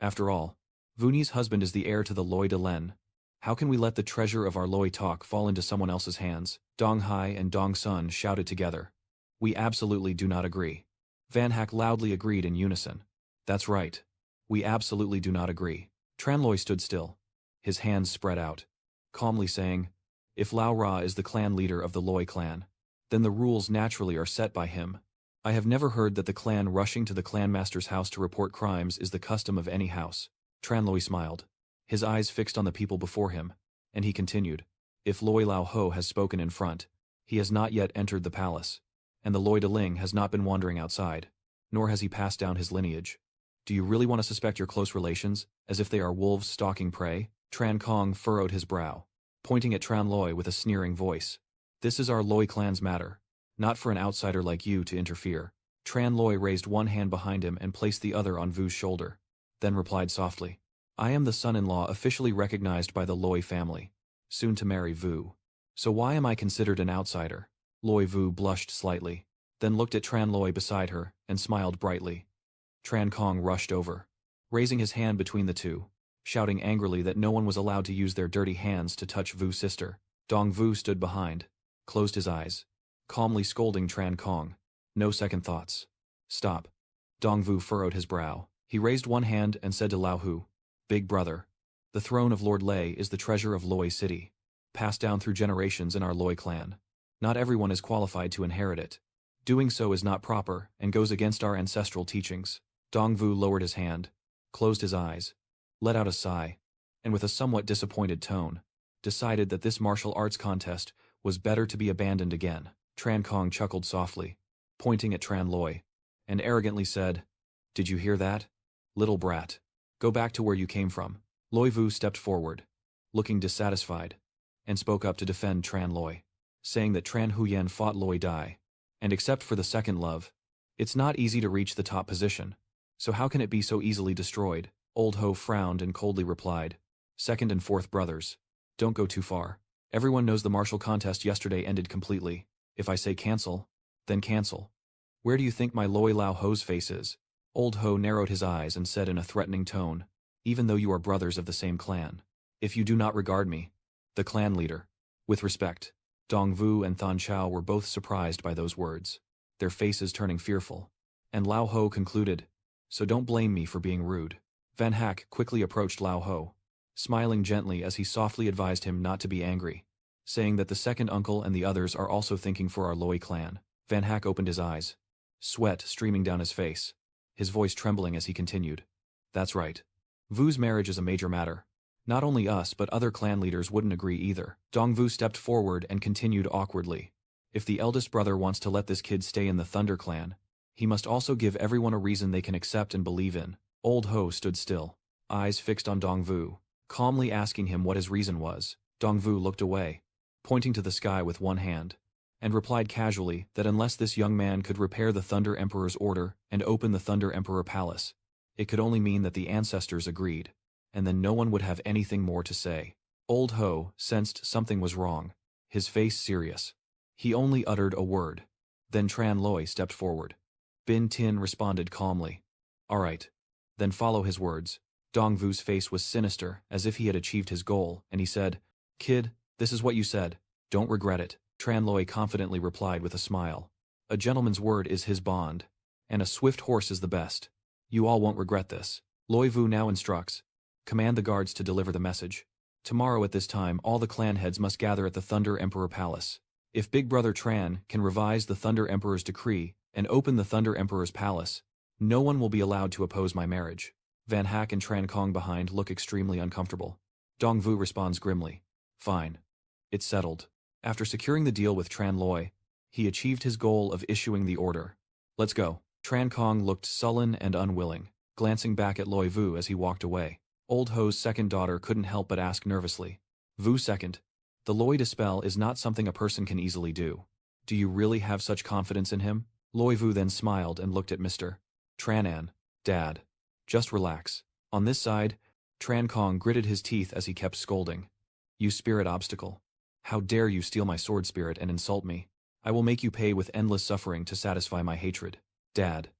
"After all, Vu Ni's husband is the heir to the Loi de Len. How can we let the treasure of our Loi talk fall into someone else's hands?" Dong Hai and Dong Sun shouted together, "We absolutely do not agree." Van Hack loudly agreed in unison. "That's right. We absolutely do not agree." Tran Loi stood still, his hands spread out, calmly saying, "If Lao Ra is the clan leader of the Loi clan, then the rules naturally are set by him. I have never heard that the clan rushing to the clan master's house to report crimes is the custom of any house." Tran Loi smiled, his eyes fixed on the people before him, and he continued, "If Loi Lao Ho has spoken in front, he has not yet entered the palace, and the Loi de Ling has not been wandering outside, nor has he passed down his lineage. Do you really want to suspect your close relations, as if they are wolves stalking prey?" Tran Kong furrowed his brow, pointing at Tran Loi with a sneering voice. "This is our Loi clan's matter, not for an outsider like you to interfere." Tran Loi raised one hand behind him and placed the other on Vu's shoulder, then replied softly, "I am the son-in-law officially recognized by the Loi family, soon to marry Vu. So why am I considered an outsider?" Loi Vu blushed slightly, then looked at Tran Loi beside her and smiled brightly. Tran Kong rushed over, raising his hand between the two, shouting angrily that no one was allowed to use their dirty hands to touch Vu's sister. Dong Vu stood behind, closed his eyes, calmly scolding Tran Kong. "No second thoughts. Stop." Dong Vu furrowed his brow. He raised one hand and said to Lao Hu, "Big brother, the throne of Lord Lei is the treasure of Loi City, passed down through generations in our Loi clan. Not everyone is qualified to inherit it. Doing so is not proper and goes against our ancestral teachings." Dong Vu lowered his hand, closed his eyes, let out a sigh, and with a somewhat disappointed tone, decided that this martial arts contest was better to be abandoned again. Tran Kong chuckled softly, pointing at Tran Loi, and arrogantly said, "Did you hear that? Little brat. Go back to where you came from." Loi Vu stepped forward, looking dissatisfied, and spoke up to defend Tran Loi, saying that Tran Huyen fought Loi Dai, and except for the second love, it's not easy to reach the top position, so how can it be so easily destroyed? Old Ho frowned and coldly replied, "Second and fourth brothers. Don't go too far. Everyone knows the martial contest yesterday ended completely. If I say cancel, then cancel. Where do you think my Loi Lao Ho's face is?" Old Ho narrowed his eyes and said in a threatening tone, "Even though you are brothers of the same clan, if you do not regard me, the clan leader, with respect." Dong Vu and Than Chao were both surprised by those words, their faces turning fearful. And Lao Ho concluded, "So don't blame me for being rude." Van Hak quickly approached Lao Ho, smiling gently as he softly advised him not to be angry, saying that the second uncle and the others are also thinking for our Loi clan. Van Hak opened his eyes, sweat streaming down his face, his voice trembling as he continued, "That's right. Vu's marriage is a major matter. Not only us but other clan leaders wouldn't agree either." Dong Vu stepped forward and continued awkwardly, "If the eldest brother wants to let this kid stay in the Thunder clan, he must also give everyone a reason they can accept and believe in." Old Ho stood still, eyes fixed on Dong Vu, calmly asking him what his reason was. Dong Vu looked away, pointing to the sky with one hand, and replied casually that unless this young man could repair the Thunder Emperor's order and open the Thunder Emperor Palace, it could only mean that the ancestors agreed, and then no one would have anything more to say. Old Ho sensed something was wrong, his face serious. He only uttered a word. Then Tran Loi stepped forward. Bin Tin responded calmly, "All right. Then follow his words." Dong Vu's face was sinister, as if he had achieved his goal, and he said, "Kid, this is what you said. Don't regret it." Tran Loi confidently replied with a smile, "A gentleman's word is his bond, and a swift horse is the best. You all won't regret this." Loi Vu now instructs, "Command the guards to deliver the message. Tomorrow at this time all the clan heads must gather at the Thunder Emperor Palace. If Big Brother Tran can revise the Thunder Emperor's decree and open the Thunder Emperor's palace, no one will be allowed to oppose my marriage." Van Hak and Tran Kong behind look extremely uncomfortable. Dong Vu responds grimly, "Fine. It's settled." After securing the deal with Tran Loi, he achieved his goal of issuing the order. "Let's go." Tran Kong looked sullen and unwilling, glancing back at Loi Vu as he walked away. Old Ho's second daughter couldn't help but ask nervously, "Vu second, the Loi dispel is not something a person can easily do. Do you really have such confidence in him?" Loi Vu then smiled and looked at Mr. Tranan. "Dad. Just relax." On this side, Tran Kong gritted his teeth as he kept scolding, "You spirit obstacle. How dare you steal my sword spirit and insult me? I will make you pay with endless suffering to satisfy my hatred. Dad.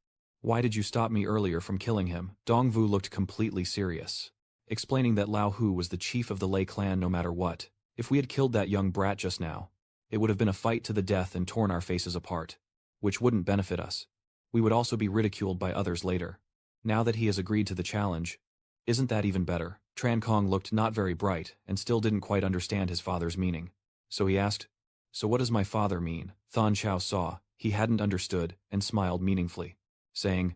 Why did you stop me earlier from killing him?" Dong Vu looked completely serious, explaining that Lao Hu was the chief of the Lei clan no matter what. If we had killed that young brat just now, it would have been a fight to the death and torn our faces apart, which wouldn't benefit us. We would also be ridiculed by others later. Now that he has agreed to the challenge, isn't that even better? Tran Kong looked not very bright and still didn't quite understand his father's meaning. So he asked, "So what does my father mean?" Than Chao saw he hadn't understood and smiled meaningfully, saying,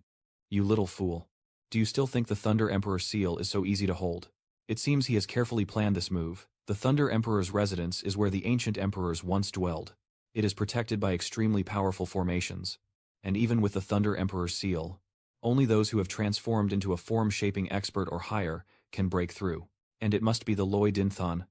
"You little fool. Do you still think the Thunder Emperor's seal is so easy to hold? It seems he has carefully planned this move. The Thunder Emperor's residence is where the ancient emperors once dwelled. It is protected by extremely powerful formations, and even with the Thunder Emperor's seal, only those who have transformed into a form-shaping expert or higher can break through. And it must be the Loi Din Than,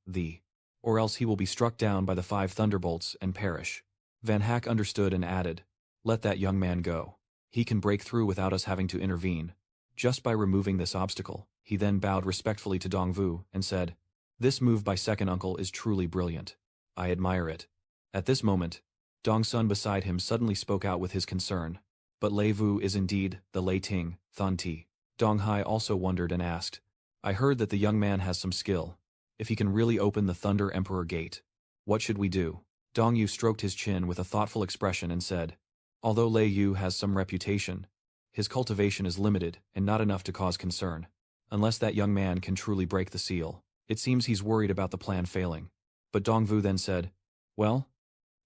or else he will be struck down by the 5 thunderbolts and perish." Van Hak understood and added, "Let that young man go. He can break through without us having to intervene, just by removing this obstacle." He then bowed respectfully to Dong Vu and said, "This move by second uncle is truly brilliant. I admire it." At this moment, Dong Sun beside him suddenly spoke out with his concern, "But Lei Vu is indeed the Lei Ting, Than Ti." Dong Hai also wondered and asked, "I heard that the young man has some skill. If he can really open the Thunder Emperor gate, what should we do?" Dong Yu stroked his chin with a thoughtful expression and said, "Although Lei Yu has some reputation, his cultivation is limited and not enough to cause concern. Unless that young man can truly break the seal, it seems he's worried about the plan failing." But Dong Vu then said, "Well,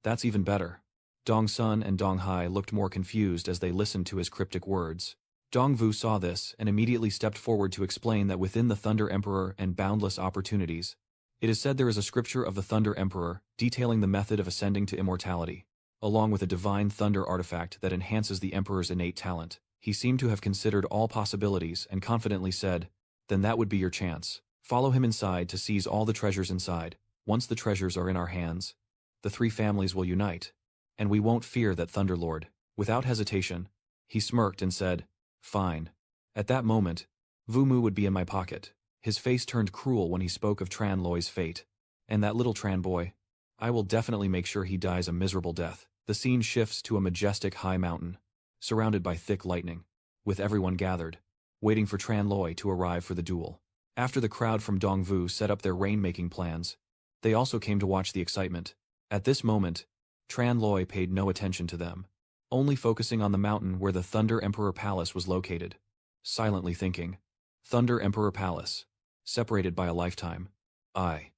that's even better." Dong Sun and Dong Hai looked more confused as they listened to his cryptic words. Dong Vu saw this and immediately stepped forward to explain that within the Thunder Emperor and boundless opportunities, It is said there is a scripture of the Thunder Emperor detailing the method of ascending to immortality, along with a divine thunder artifact that enhances the Emperor's innate talent. He seemed to have considered all possibilities and confidently said, "Then that would be your chance. Follow him inside to seize all the treasures inside. Once the treasures are in our hands, the three families will unite, and we won't fear that Thunderlord." Without hesitation, he smirked and said, "Fine." At that moment, Vu Mu would be in my pocket. His face turned cruel when he spoke of Tran Loi's fate. And that little Tran boy, I will definitely make sure he dies a miserable death. The scene shifts to a majestic high mountain, surrounded by thick lightning, with everyone gathered, waiting for Tran Loi to arrive for the duel. After the crowd from Dongvu set up their rain-making plans, they also came to watch the excitement. At this moment, Tran Loi paid no attention to them, only focusing on the mountain where the Thunder Emperor Palace was located, silently thinking, Thunder Emperor Palace, separated by a lifetime. I,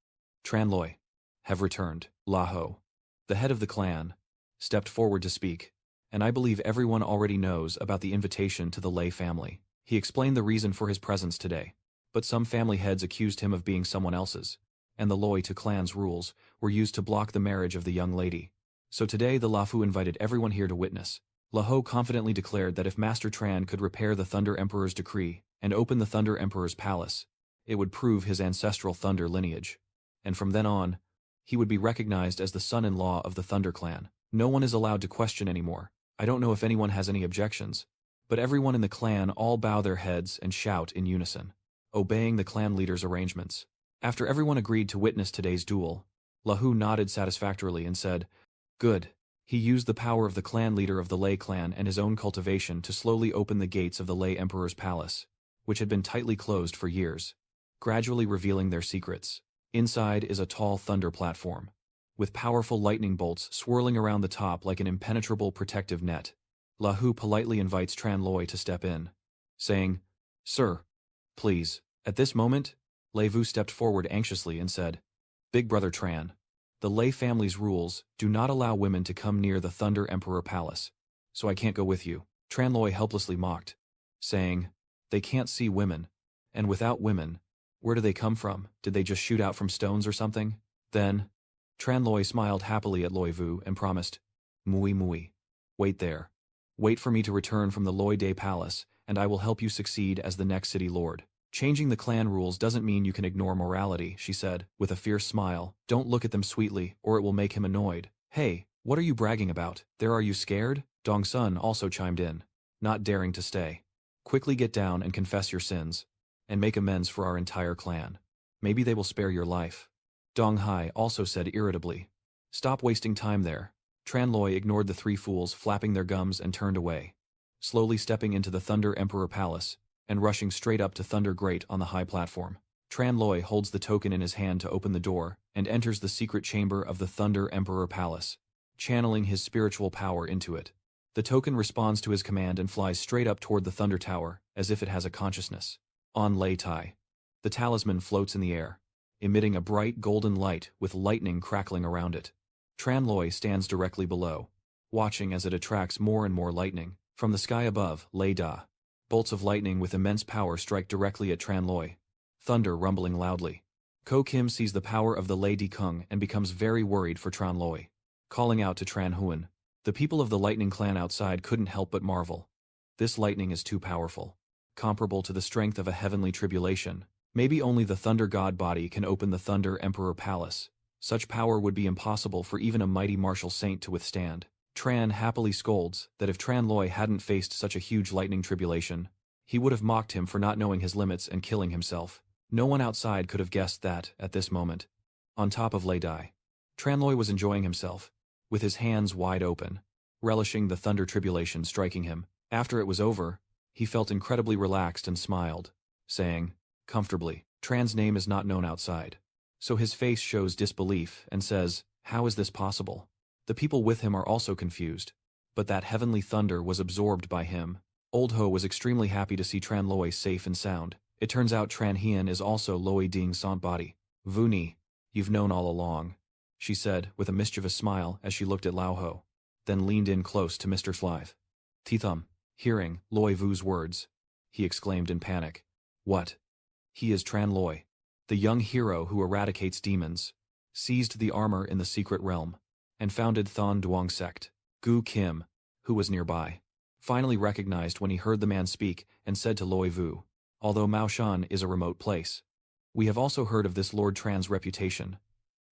Tran Loi, have returned. Laho, the head of the clan, stepped forward to speak, and I believe everyone already knows about the invitation to the Lei family. He explained the reason for his presence today, but some family heads accused him of being someone else's, and the Loi to clan's rules were used to block the marriage of the young lady. So today the Lafu invited everyone here to witness. Laho confidently declared that if Master Tran could repair the Thunder Emperor's decree and open the Thunder Emperor's palace, it would prove his ancestral Thunder lineage, and from then on, he would be recognized as the son-in-law of the Thunder clan. No one is allowed to question anymore. I don't know if anyone has any objections, but everyone in the clan all bow their heads and shout in unison, obeying the clan leader's arrangements. After everyone agreed to witness today's duel, Lahu nodded satisfactorily and said, "Good." He used the power of the clan leader of the Lei clan and his own cultivation to slowly open the gates of the Lei Emperor's palace, which had been tightly closed for years, gradually revealing their secrets. Inside is a tall thunder platform, with powerful lightning bolts swirling around the top like an impenetrable protective net. Lahu politely invites Tran Loi to step in, saying, "Sir, please." At this moment, Lei Vu stepped forward anxiously and said, "Big Brother Tran, the Lei family's rules do not allow women to come near the Thunder Emperor Palace, so I can't go with you." Tran Loi helplessly mocked, saying, "They can't see women, and without women, where do they come from? Did they just shoot out from stones or something?" Then, Tran Loi smiled happily at Loi Vu and promised, "Mui Mui. Wait there. Wait for me to return from the Loi Day Palace, and I will help you succeed as the next city lord." "Changing the clan rules doesn't mean you can ignore morality," she said, with a fierce smile. "Don't look at them sweetly, or it will make him annoyed." "Hey, what are you bragging about? Are you scared?" Dong Sun also chimed in, not daring to stay. "Quickly get down and confess your sins, and make amends for our entire clan. Maybe they will spare your life." Dong Hai also said irritably, "Stop wasting time there." Tran Loi ignored the three fools flapping their gums and turned away, slowly stepping into the Thunder Emperor Palace and rushing straight up to Thunder Great on the high platform. Tran Loi holds the token in his hand to open the door and enters the secret chamber of the Thunder Emperor Palace, channeling his spiritual power into it. The token responds to his command and flies straight up toward the Thunder Tower, as if it has a consciousness. On Lei Tai, the talisman floats in the air, emitting a bright golden light with lightning crackling around it. Tran Loi stands directly below, watching as it attracts more and more lightning. From the sky above, Lei Da, bolts of lightning with immense power strike directly at Tran Loi, thunder rumbling loudly. Ko Kim sees the power of the Lei Di Kung and becomes very worried for Tran Loi, calling out to Tran Huan. The people of the Lightning Clan outside couldn't help but marvel. This lightning is too powerful, comparable to the strength of a heavenly tribulation. Maybe only the Thunder God body can open the Thunder Emperor Palace. Such power would be impossible for even a mighty martial saint to withstand. Tran happily scolds that if Tran Loi hadn't faced such a huge lightning tribulation, he would have mocked him for not knowing his limits and killing himself. No one outside could have guessed that, at this moment, on top of Lei Dai, Tran Loi was enjoying himself, with his hands wide open, relishing the thunder tribulation striking him. After it was over, he felt incredibly relaxed and smiled, saying, comfortably, Tran's name is not known outside. So his face shows disbelief and says, how is this possible? The people with him are also confused, but that heavenly thunder was absorbed by him. Old Ho was extremely happy to see Tran Loi safe and sound. It turns out Tran Hien is also Loi Ding Sant body. Vuni, you've known all along, she said with a mischievous smile as she looked at Lao Ho, then leaned in close to Mr. Slive. Tithum, hearing Loi Vu's words, he exclaimed in panic. What? He is Tran Loi. the young hero who eradicates demons, seized the armor in the secret realm, and founded Thon Duong sect. Gu Kim, who was nearby, finally recognized when he heard the man speak and said to Loi Vu, although Maoshan is a remote place, we have also heard of this Lord Tran's reputation.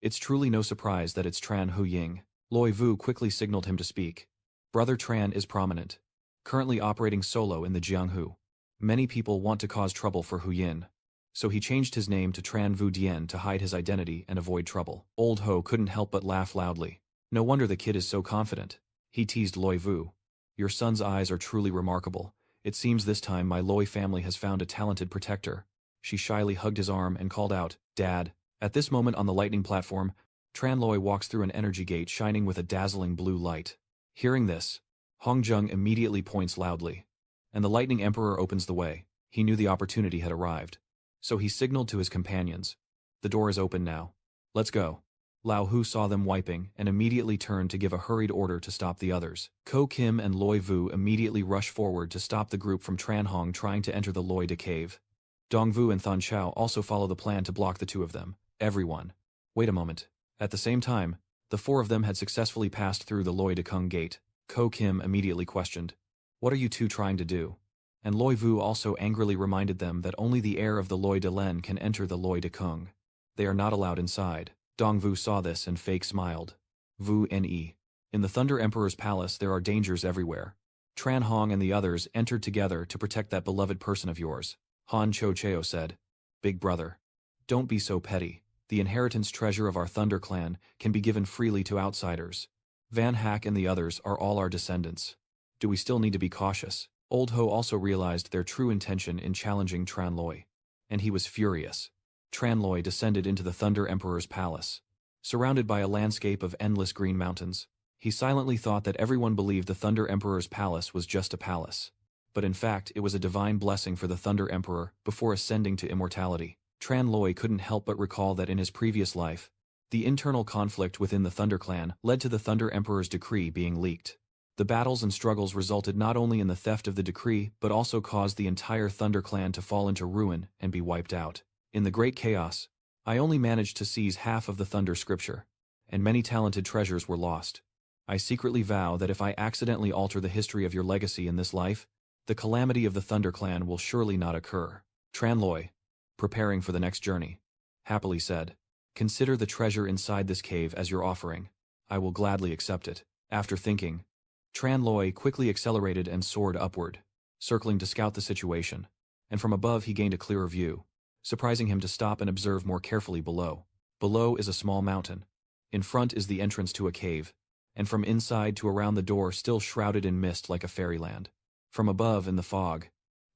It's truly no surprise that it's Tran Hu Ying. Loi Vu quickly signaled him to speak. Brother Tran is prominent, currently operating solo in the Jianghu. Many people want to cause trouble for Hu Yin, so he changed his name to Tran Vu Dian to hide his identity and avoid trouble. Old Ho couldn't help but laugh loudly. No wonder the kid is so confident. He teased Loi Vu. Your son's eyes are truly remarkable. It seems this time my Loi family has found a talented protector. She shyly hugged his arm and called out, Dad. At this moment on the lightning platform, Tran Loi walks through an energy gate shining with a dazzling blue light. Hearing this, Hong Jung immediately points loudly, and the Lightning Emperor opens the way. He knew the opportunity had arrived, so he signaled to his companions. The door is open now. Let's go. Lao Hu saw them wiping and immediately turned to give a hurried order to stop the others. Ko Kim and Loi Vu immediately rush forward to stop the group from Tran Hong trying to enter the Loi De cave. Dong Vu and Thon Chao also follow the plan to block the two of them. Everyone. Wait a moment. At the same time, the four of them had successfully passed through the Loi De Kung gate. Ko Kim immediately questioned, What are you two trying to do? And Loi Vu also angrily reminded them that only the heir of the Loi De Len can enter the Loi De Kung. They are not allowed inside. Dong Vu saw this and fake smiled. Vu Ne. In the Thunder Emperor's palace there are dangers everywhere. Tran Hong and the others entered together to protect that beloved person of yours. Han Cho Cheo said, Big brother. Don't be so petty. The inheritance treasure of our Thunder clan can be given freely to outsiders. Van Hack and the others are all our descendants. Do we still need to be cautious? Old Ho also realized their true intention in challenging Tran Loi, and he was furious. Tran Loi descended into the Thunder Emperor's palace. Surrounded by a landscape of endless green mountains, he silently thought that everyone believed the Thunder Emperor's palace was just a palace. But in fact, it was a divine blessing for the Thunder Emperor before ascending to immortality. Tran Loi couldn't help but recall that in his previous life, the internal conflict within the Thunder clan led to the Thunder Emperor's decree being leaked. The battles and struggles resulted not only in the theft of the decree but also caused the entire Thunder clan to fall into ruin and be wiped out. In the great chaos, I only managed to seize half of the Thunder scripture, and many talented treasures were lost. I secretly vow that if I accidentally alter the history of your legacy in this life, the calamity of the Thunder clan will surely not occur. Tran Loi, preparing for the next journey, happily said, Consider the treasure inside this cave as your offering. I will gladly accept it. After thinking, Tran Loi quickly accelerated and soared upward, circling to scout the situation, and from above he gained a clearer view, surprising him to stop and observe more carefully below. Below is a small mountain. In front is the entrance to a cave, and from inside to around the door still shrouded in mist like a fairyland. From above in the fog,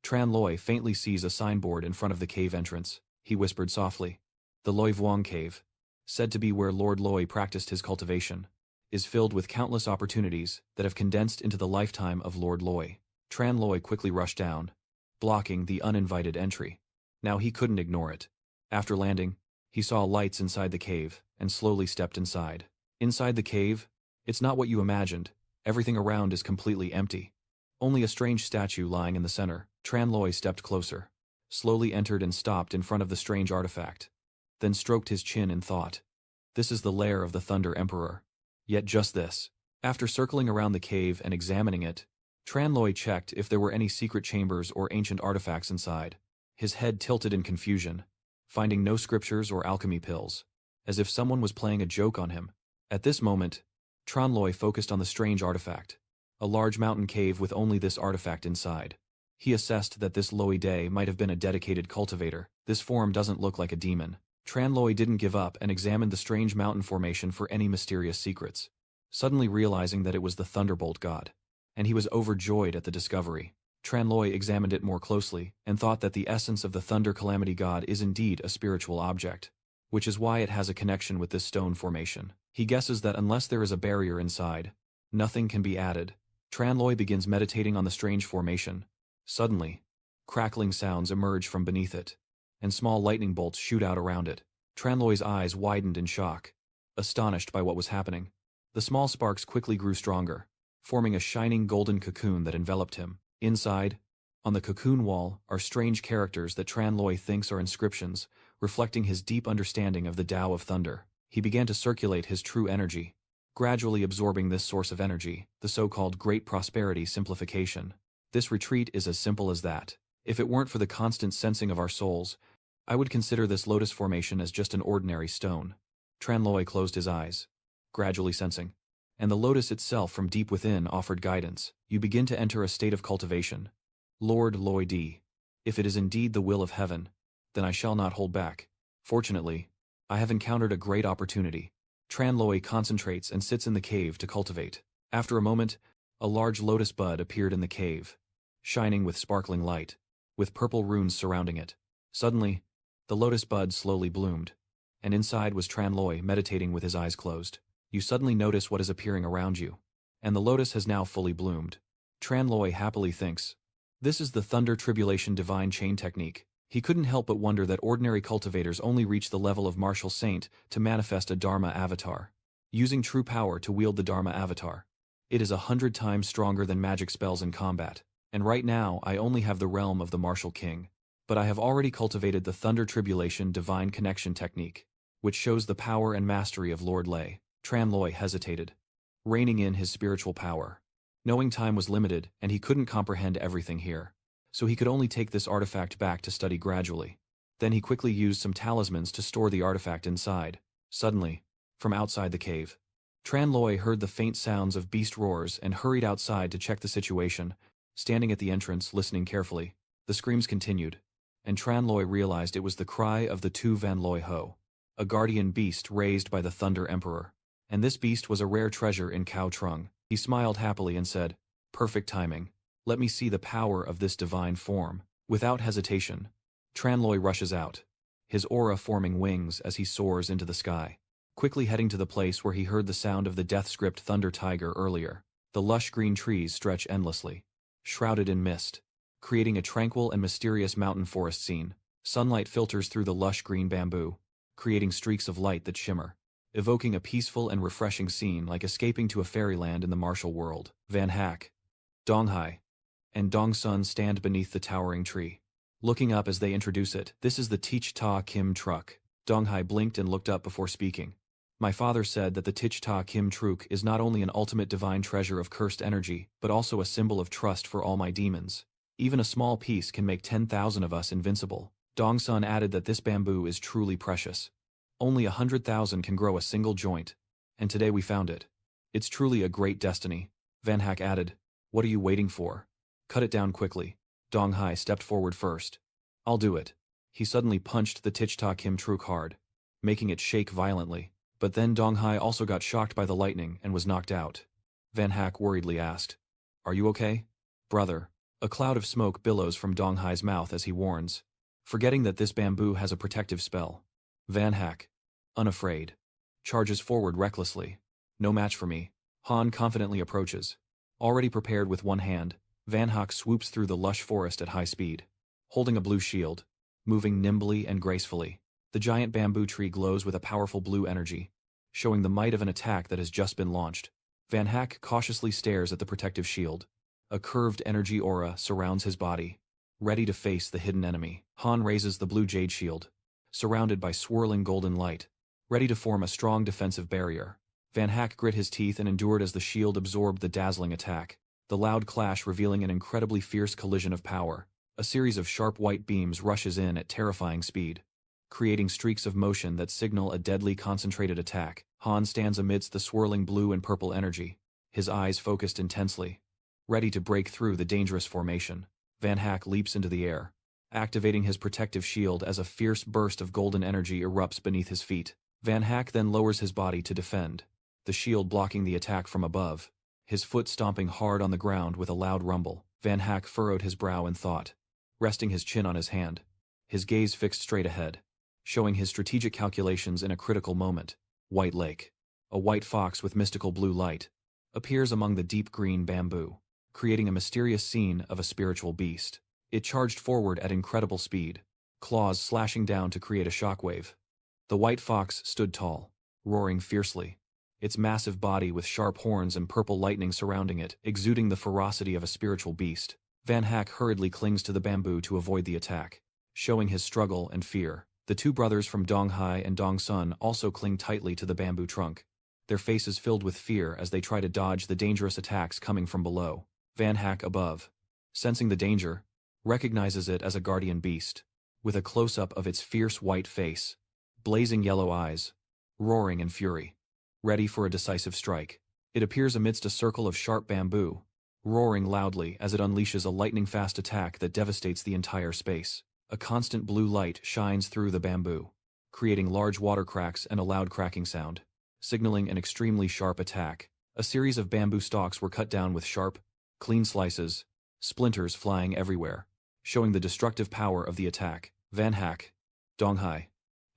Tran Loi faintly sees a signboard in front of the cave entrance. He whispered softly, The Loi Vuong Cave, said to be where Lord Loi practiced his cultivation, is filled with countless opportunities that have condensed into the lifetime of Lord Loi. Tran Loi quickly rushed down, blocking the uninvited entry. Now he couldn't ignore it. After landing, he saw lights inside the cave and slowly stepped inside. Inside the cave, it's not what you imagined. Everything around is completely empty. Only a strange statue lying in the center. Tran Loi stepped closer, slowly entered and stopped in front of the strange artifact, then stroked his chin in thought. This is the lair of the Thunder Emperor. Yet just this. After circling around the cave and examining it, Tran Loi checked if there were any secret chambers or ancient artifacts inside. His head tilted in confusion, finding no scriptures or alchemy pills, as if someone was playing a joke on him. At this moment, Tran Loi focused on the strange artifact, a large mountain cave with only this artifact inside. He assessed that this Loi Day might have been a dedicated cultivator. This form doesn't look like a demon. Tran Loi didn't give up and examined the strange mountain formation for any mysterious secrets, suddenly realizing that it was the Thunderbolt God, and he was overjoyed at the discovery. Tran Loi examined it more closely and thought that the essence of the Thunder Calamity God is indeed a spiritual object, which is why it has a connection with this stone formation. He guesses that unless there is a barrier inside, nothing can be added. Tran Loi begins meditating on the strange formation. Suddenly, crackling sounds emerge from beneath it, and small lightning bolts shoot out around it. Tran Loi's eyes widened in shock, astonished by what was happening. The small sparks quickly grew stronger, forming a shining golden cocoon that enveloped him. Inside, on the cocoon wall, are strange characters that Tran Loi thinks are inscriptions, reflecting his deep understanding of the Tao of thunder. He began to circulate his true energy, gradually absorbing this source of energy, the so-called Great Prosperity Simplification. This retreat is as simple as that. If it weren't for the constant sensing of our souls, I would consider this lotus formation as just an ordinary stone. Tranloi closed his eyes, gradually sensing, and the lotus itself from deep within offered guidance. You begin to enter a state of cultivation. Lord Loi Di. If it is indeed the will of heaven, then I shall not hold back. Fortunately, I have encountered a great opportunity. Tranloi concentrates and sits in the cave to cultivate. After a moment, a large lotus bud appeared in the cave, shining with sparkling light, with purple runes surrounding it. Suddenly, the lotus bud slowly bloomed, and inside was Tranloi meditating with his eyes closed. You suddenly notice what is appearing around you, and the lotus has now fully bloomed. Tranloi happily thinks, this is the Thunder Tribulation Divine Chain Technique. He couldn't help but wonder that ordinary cultivators only reach the level of martial saint to manifest a Dharma avatar, using true power to wield the Dharma avatar. It is 100 times stronger than magic spells in combat, and right now I only have the realm of the martial king. But I have already cultivated the Thunder Tribulation Divine Connection Technique, which shows the power and mastery of Lord Lei. Tranloi hesitated, reining in his spiritual power. Knowing time was limited and he couldn't comprehend everything here, so he could only take this artifact back to study gradually. Then he quickly used some talismans to store the artifact inside. Suddenly, from outside the cave, Tranloi heard the faint sounds of beast roars and hurried outside to check the situation. Standing at the entrance, listening carefully, the screams continued, and Tranloi realized it was the cry of the Tu Van Loi Ho, a guardian beast raised by the Thunder Emperor. And this beast was a rare treasure in Cao Trung. He smiled happily and said, perfect timing. Let me see the power of this divine form. Without hesitation, Tranloi rushes out, his aura forming wings as he soars into the sky, quickly heading to the place where he heard the sound of the death script Thunder Tiger earlier. The lush green trees stretch endlessly, shrouded in mist, creating a tranquil and mysterious mountain forest scene. Sunlight filters through the lush green bamboo, creating streaks of light that shimmer, evoking a peaceful and refreshing scene like escaping to a fairyland in the martial world. Van Hak, Donghai, and Dongsun stand beneath the towering tree, looking up as they introduce it. This is the Teach Ta Kim Truk. Donghai blinked and looked up before speaking. My father said that the Teach Ta Kim Truk is not only an ultimate divine treasure of cursed energy, but also a symbol of trust for all my demons. Even a small piece can make 10,000 of us invincible. Dongsun added that this bamboo is truly precious. Only 100,000 can grow a single joint, and today we found it. It's truly a great destiny. Van Hak added, what are you waiting for? Cut it down quickly. Donghai stepped forward first. I'll do it. He suddenly punched the Teach Ta Kim Truk hard, making it shake violently. But then Donghai also got shocked by the lightning and was knocked out. Van Hak worriedly asked, are you okay? Brother. A cloud of smoke billows from Donghai's mouth as he warns, forgetting that this bamboo has a protective spell. Van Hak, unafraid, charges forward recklessly. No match for me. Han confidently approaches. Already prepared with one hand, Van Hak swoops through the lush forest at high speed, holding a blue shield, moving nimbly and gracefully. The giant bamboo tree glows with a powerful blue energy, showing the might of an attack that has just been launched. Van Hak cautiously stares at the protective shield. A curved energy aura surrounds his body, ready to face the hidden enemy. Han raises the blue jade shield, surrounded by swirling golden light, ready to form a strong defensive barrier. Van Hak grit his teeth and endured as the shield absorbed the dazzling attack, the loud clash revealing an incredibly fierce collision of power. A series of sharp white beams rushes in at terrifying speed, creating streaks of motion that signal a deadly concentrated attack. Han stands amidst the swirling blue and purple energy, his eyes focused intensely, ready to break through the dangerous formation. Van Hak leaps into the air, activating his protective shield as a fierce burst of golden energy erupts beneath his feet. Van Hak then lowers his body to defend, the shield blocking the attack from above, his foot stomping hard on the ground with a loud rumble. Van Hak furrowed his brow in thought, resting his chin on his hand, his gaze fixed straight ahead, showing his strategic calculations in a critical moment. White Lake, a white fox with mystical blue light, appears among the deep green bamboo, creating a mysterious scene of a spiritual beast. It charged forward at incredible speed, claws slashing down to create a shockwave. The white fox stood tall, roaring fiercely, its massive body with sharp horns and purple lightning surrounding it, exuding the ferocity of a spiritual beast. Van Hak hurriedly clings to the bamboo to avoid the attack, showing his struggle and fear. The two brothers from Donghai and Dongsun also cling tightly to the bamboo trunk, their faces filled with fear as they try to dodge the dangerous attacks coming from below. Van Hak above, sensing the danger, recognizes it as a guardian beast, with a close-up of its fierce white face, blazing yellow eyes, roaring in fury, ready for a decisive strike. It appears amidst a circle of sharp bamboo, roaring loudly as it unleashes a lightning-fast attack that devastates the entire space. A constant blue light shines through the bamboo, creating large water cracks and a loud cracking sound, signaling an extremely sharp attack. A series of bamboo stalks were cut down with sharp, clean slices, splinters flying everywhere, showing the destructive power of the attack. Van Hak, Donghai,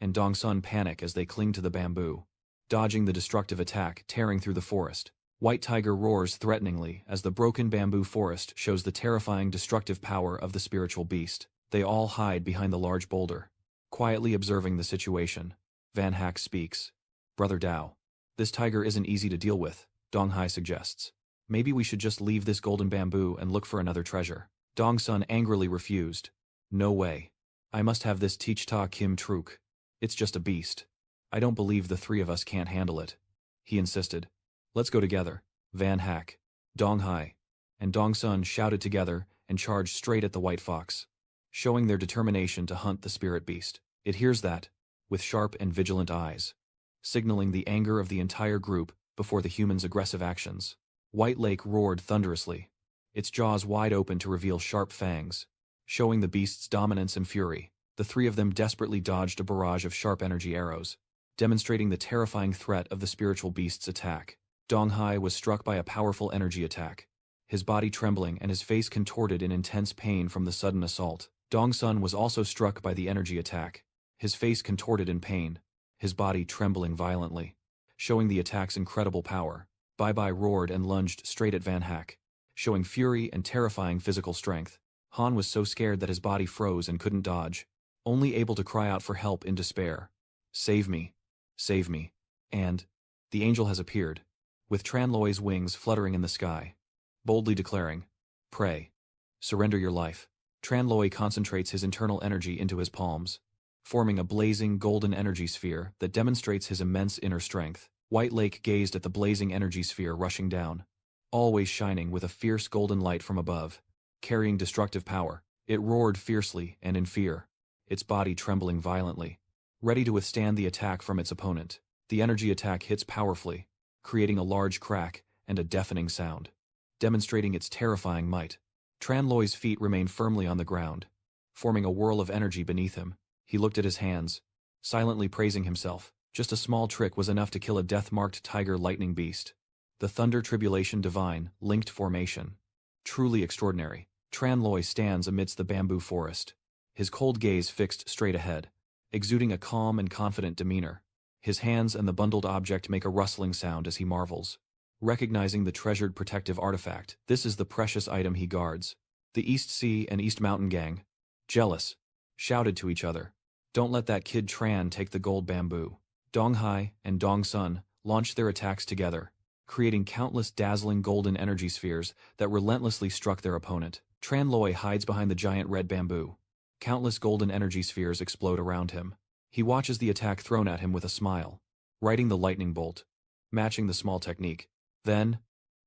and Dongsun panic as they cling to the bamboo, dodging the destructive attack tearing through the forest. White Tiger roars threateningly as the broken bamboo forest shows the terrifying destructive power of the spiritual beast. They all hide behind the large boulder, quietly observing the situation. Van Hak speaks. Brother Dao, this tiger isn't easy to deal with, Donghai suggests. Maybe we should just leave this golden bamboo and look for another treasure. Dongsun angrily refused. No way. I must have this Teach-Ta Kim Truk. It's just a beast. I don't believe the three of us can't handle it. He insisted. Let's go together. Van Hak, Donghai, and Dongsun shouted together and charged straight at the white fox, showing their determination to hunt the spirit beast. It hears that, with sharp and vigilant eyes, signaling the anger of the entire group before the humans' aggressive actions. White Lake roared thunderously, its jaws wide open to reveal sharp fangs, showing the beast's dominance and fury. The three of them desperately dodged a barrage of sharp energy arrows, demonstrating the terrifying threat of the spiritual beast's attack. Donghai was struck by a powerful energy attack, his body trembling and his face contorted in intense pain from the sudden assault. Dongsun was also struck by the energy attack, his face contorted in pain, his body trembling violently, showing the attack's incredible power. Bai roared and lunged straight at Van Hak, showing fury and terrifying physical strength. Han was so scared that his body froze and couldn't dodge, only able to cry out for help in despair. Save me. Save me. And the angel has appeared, with Tranloy's wings fluttering in the sky, boldly declaring, Pray. Surrender your life. Tranloy concentrates his internal energy into his palms, forming a blazing golden energy sphere that demonstrates his immense inner strength. White Lake gazed at the blazing energy sphere rushing down, always shining with a fierce golden light from above, carrying destructive power. It roared fiercely and in fear, its body trembling violently, ready to withstand the attack from its opponent. The energy attack hits powerfully, creating a large crack and a deafening sound, demonstrating its terrifying might. Tranloy's feet remained firmly on the ground, forming a whirl of energy beneath him. He looked at his hands, silently praising himself. Just a small trick was enough to kill a death-marked tiger lightning beast. The Thunder Tribulation Divine, linked formation. Truly extraordinary. Tranloy stands amidst the bamboo forest, his cold gaze fixed straight ahead, exuding a calm and confident demeanor. His hands and the bundled object make a rustling sound as he marvels, recognizing the treasured protective artifact. This is the precious item he guards. The East Sea and East Mountain gang, jealous, shouted to each other. Don't let that kid Tran take the gold bamboo. Donghai and Dongsun launched their attacks together, creating countless dazzling golden energy spheres that relentlessly struck their opponent. Tranloy hides behind the giant red bamboo. Countless golden energy spheres explode around him. He watches the attack thrown at him with a smile, riding the lightning bolt, matching the small technique. Then,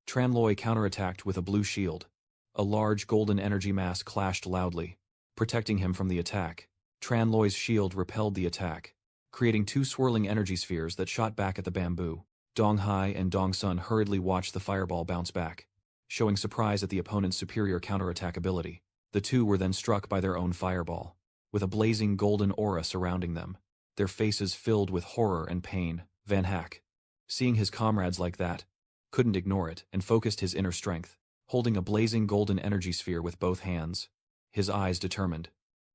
Tranloy counterattacked with a blue shield. A large golden energy mass clashed loudly, protecting him from the attack. Tranloy's shield repelled the attack, creating two swirling energy spheres that shot back at the bamboo. Donghai and Dongsun hurriedly watched the fireball bounce back, showing surprise at the opponent's superior counterattack ability. The two were then struck by their own fireball, with a blazing golden aura surrounding them, their faces filled with horror and pain. Van Hak, seeing his comrades like that, couldn't ignore it and focused his inner strength, holding a blazing golden energy sphere with both hands, his eyes determined,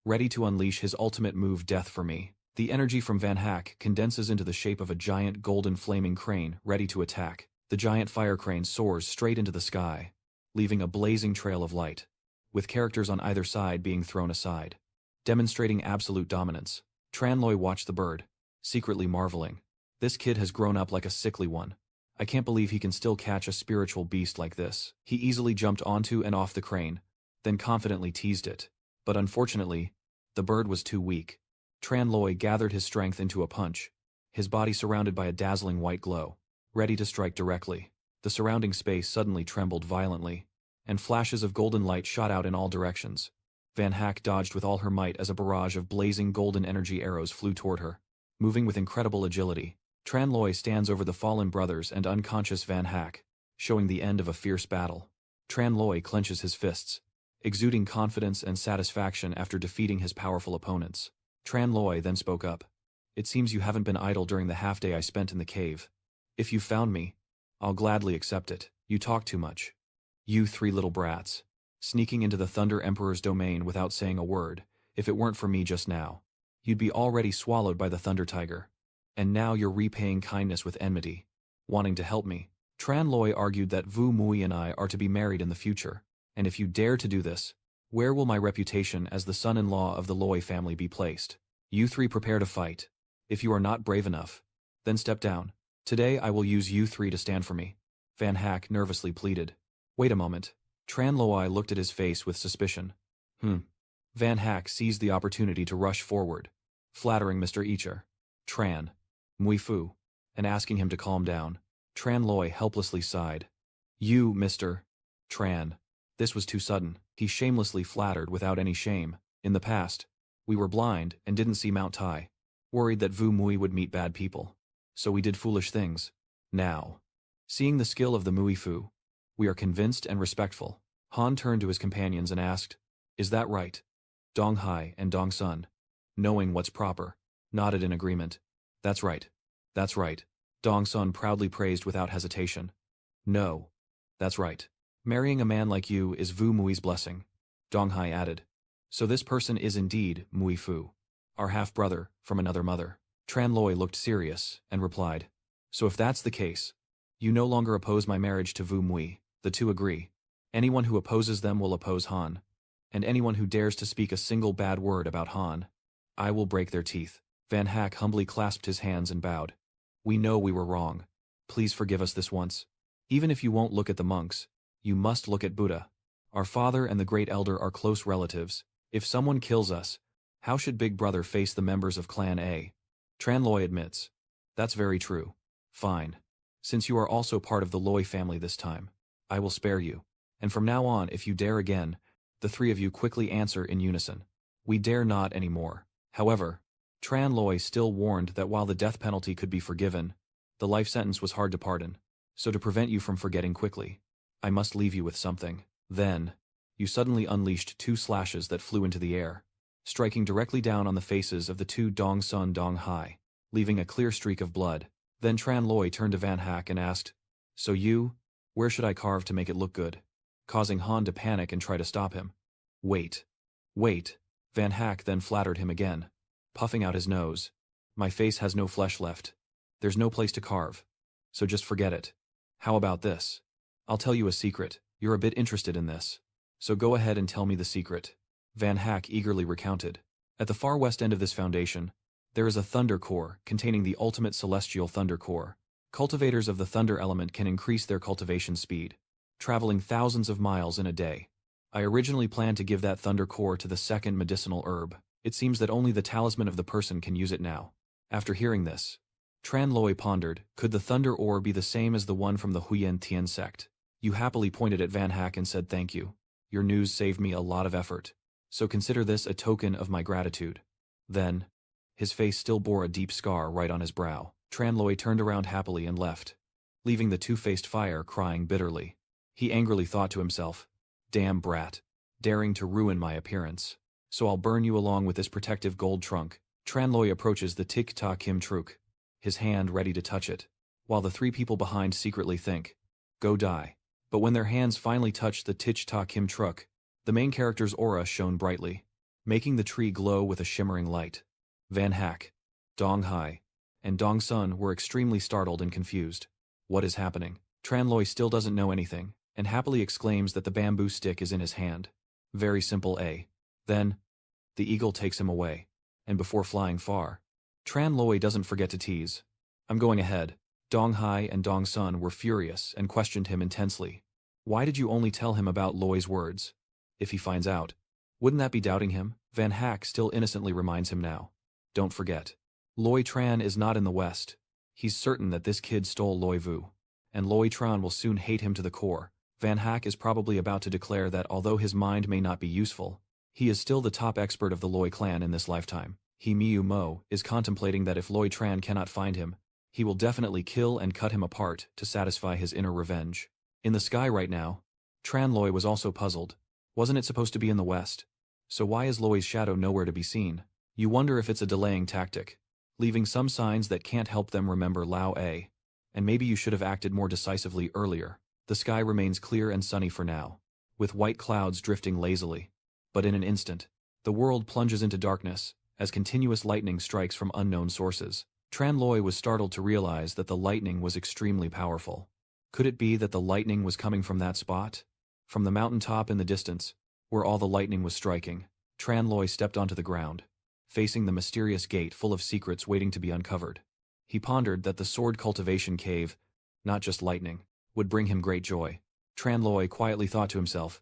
ready to unleash his ultimate move, Death for Me. The energy from Van Hak condenses into the shape of a giant golden flaming crane ready to attack. The giant fire crane soars straight into the sky, leaving a blazing trail of light, with characters on either side being thrown aside, demonstrating absolute dominance. Tranloy watched the bird, secretly marveling. This kid has grown up like a sickly one. I can't believe he can still catch a spiritual beast like this. He easily jumped onto and off the crane, then confidently teased it. But unfortunately, the bird was too weak. Tran Loi gathered his strength into a punch, his body surrounded by a dazzling white glow, ready to strike directly. The surrounding space suddenly trembled violently, and flashes of golden light shot out in all directions. Van Hack dodged with all her might as a barrage of blazing golden energy arrows flew toward her. Moving with incredible agility, Tran Loi stands over the fallen brothers and unconscious Van Hack, showing the end of a fierce battle. Tran Loi clenches his fists, exuding confidence and satisfaction after defeating his powerful opponents. Tran Loi then spoke up. "It seems you haven't been idle during the half-day I spent in the cave. If you found me, I'll gladly accept it. You talk too much. You three little brats. Sneaking into the Thunder Emperor's domain without saying a word. If it weren't for me just now, you'd be already swallowed by the Thunder Tiger. And now you're repaying kindness with enmity, wanting to help me." Tran Loi argued that Vu Mui and I are to be married in the future, and if you dare to do this, where will my reputation as the son-in-law of the Loi family be placed? You three prepare to fight. If you are not brave enough, then step down. Today I will use you three to stand for me. Van Hack nervously pleaded. Wait a moment. Tran Loi looked at his face with suspicion. Van Hack seized the opportunity to rush forward, flattering Mr. Icher, Tran, Mui Fu, and asking him to calm down. Tran Loi helplessly sighed. You, Mr. Tran. This was too sudden. He shamelessly flattered without any shame. In the past, we were blind and didn't see Mount Tai, worried that Vu Mui would meet bad people. So we did foolish things. Now, seeing the skill of the Mui Fu, we are convinced and respectful. Han turned to his companions and asked, Is that right? Dong Hai and Dong Sun, knowing what's proper, nodded in agreement. That's right. That's right. Dong Sun proudly praised without hesitation. No. That's right. Marrying a man like you is Vu Mui's blessing. Dong Hai added. So this person is indeed Mui Fu, our half-brother from another mother. Tran Loi looked serious and replied, So if that's the case, you no longer oppose my marriage to Vu Mui. The two agree. Anyone who opposes them will oppose Han, and anyone who dares to speak a single bad word about Han, I will break their teeth. Van Hack humbly clasped his hands and bowed. We know we were wrong. Please forgive us this once. Even if you won't look at the monks, you must look at Buddha. Our father and the great elder are close relatives. If someone kills us, how should Big Brother face the members of Clan A? Tran Loi admits. That's very true. Fine. Since you are also part of the Loi family this time, I will spare you. And from now on, if you dare again, the three of you quickly answer in unison. We dare not anymore. However, Tran Loi still warned that while the death penalty could be forgiven, the life sentence was hard to pardon. So to prevent you from forgetting quickly, I must leave you with something. Then, you suddenly unleashed two slashes that flew into the air, striking directly down on the faces of the two Dong Sun Dong Hai, leaving a clear streak of blood. Then Tran Loi turned to Van Hack and asked, So you, where should I carve to make it look good? Causing Han to panic and try to stop him. Wait. Van Hack then flattered him again, puffing out his nose. My face has no flesh left. There's no place to carve. So just forget it. How about this? I'll tell you a secret. You're a bit interested in this. So go ahead and tell me the secret. Van Hack eagerly recounted. At the far west end of this foundation, there is a thunder core containing the ultimate celestial thunder core. Cultivators of the thunder element can increase their cultivation speed, traveling thousands of miles in a day. I originally planned to give that thunder core to the second medicinal herb. It seems that only the talisman of the person can use it now. After hearing this, Tran Loi pondered, could the thunder ore be the same as the one from the Huyen Tian sect? You happily pointed at Van Hack and said thank you. Your news saved me a lot of effort. So consider this a token of my gratitude. Then, his face still bore a deep scar right on his brow. Tran Loi turned around happily and left, leaving the two-faced fire crying bitterly. He angrily thought to himself, Damn brat, daring to ruin my appearance. So I'll burn you along with this protective gold trunk. Tran Loi approaches the Tik-Ta Kim Truk, his hand ready to touch it, while the three people behind secretly think, Go die. But when their hands finally touch the Tik-Ta Kim Truk, the main character's aura shone brightly, making the tree glow with a shimmering light. Van Hack, Dong Hai, and Dong Sun were extremely startled and confused. What is happening? Tran Loi still doesn't know anything, and happily exclaims that the bamboo stick is in his hand. Very simple, eh? Then, the eagle takes him away, and before flying far, Tran Loi doesn't forget to tease. I'm going ahead. Dong Hai and Dong Sun were furious and questioned him intensely. Why did you only tell him about Loi's words? If he finds out, wouldn't that be doubting him? Van Hack still innocently reminds him now. Don't forget. Loi Tran is not in the West. He's certain that this kid stole Loi Vu. And Loi Tran will soon hate him to the core. Van Hack is probably about to declare that although his mind may not be useful, he is still the top expert of the Loi clan in this lifetime. He Miu Mo is contemplating that if Loi Tran cannot find him, he will definitely kill and cut him apart to satisfy his inner revenge. In the sky right now, Tran Loi was also puzzled. Wasn't it supposed to be in the west? So why is Loi's shadow nowhere to be seen? You wonder if it's a delaying tactic, leaving some signs that can't help them remember Lao A. And maybe you should have acted more decisively earlier. The sky remains clear and sunny for now, with white clouds drifting lazily. But in an instant, the world plunges into darkness, as continuous lightning strikes from unknown sources. Tran Loi was startled to realize that the lightning was extremely powerful. Could it be that the lightning was coming from that spot? From the mountaintop in the distance, where all the lightning was striking, Tran Loi stepped onto the ground, facing the mysterious gate full of secrets waiting to be uncovered. He pondered that the sword cultivation cave, not just lightning, would bring him great joy. Tran Loi quietly thought to himself,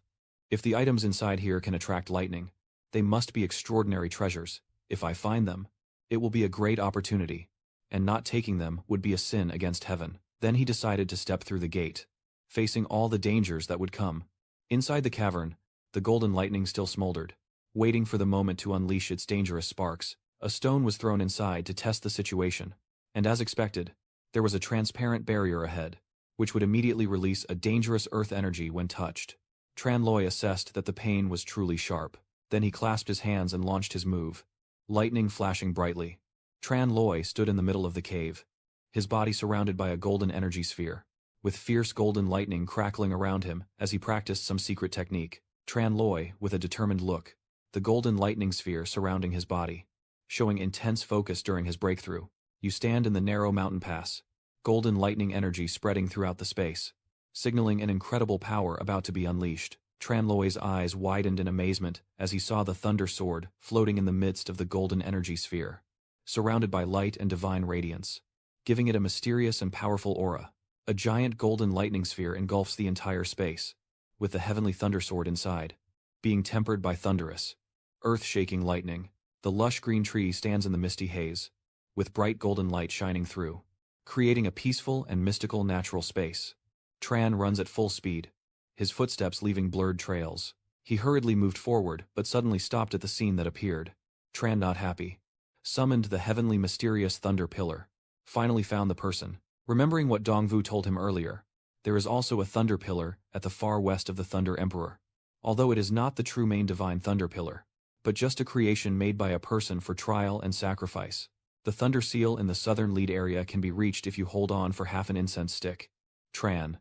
if the items inside here can attract lightning, they must be extraordinary treasures. If I find them, it will be a great opportunity, and not taking them would be a sin against heaven. Then he decided to step through the gate, facing all the dangers that would come. Inside the cavern, the golden lightning still smoldered, waiting for the moment to unleash its dangerous sparks. A stone was thrown inside to test the situation, and as expected, there was a transparent barrier ahead, which would immediately release a dangerous earth energy when touched. Tran Loi assessed that the pain was truly sharp. Then he clasped his hands and launched his move, lightning flashing brightly. Tran Loi stood in the middle of the cave, his body surrounded by a golden energy sphere, with fierce golden lightning crackling around him as he practiced some secret technique. Tran Loi, with a determined look, the golden lightning sphere surrounding his body, showing intense focus during his breakthrough. You stand in the narrow mountain pass, golden lightning energy spreading throughout the space, signaling an incredible power about to be unleashed. Tran Loi's eyes widened in amazement as he saw the thunder sword floating in the midst of the golden energy sphere, surrounded by light and divine radiance, giving it a mysterious and powerful aura. A giant golden lightning sphere engulfs the entire space, with the heavenly thunder sword inside, being tempered by thunderous, earth-shaking lightning. The lush green tree stands in the misty haze, with bright golden light shining through, creating a peaceful and mystical natural space. Tran runs at full speed, his footsteps leaving blurred trails. He hurriedly moved forward but suddenly stopped at the scene that appeared. Tran, not happy, summoned the heavenly mysterious thunder pillar, finally found the person. Remembering what Dongvu told him earlier, there is also a thunder pillar at the far west of the Thunder Emperor, although it is not the true main divine thunder pillar, but just a creation made by a person for trial and sacrifice. The thunder seal in the southern lead area can be reached if you hold on for half an incense stick. Tran,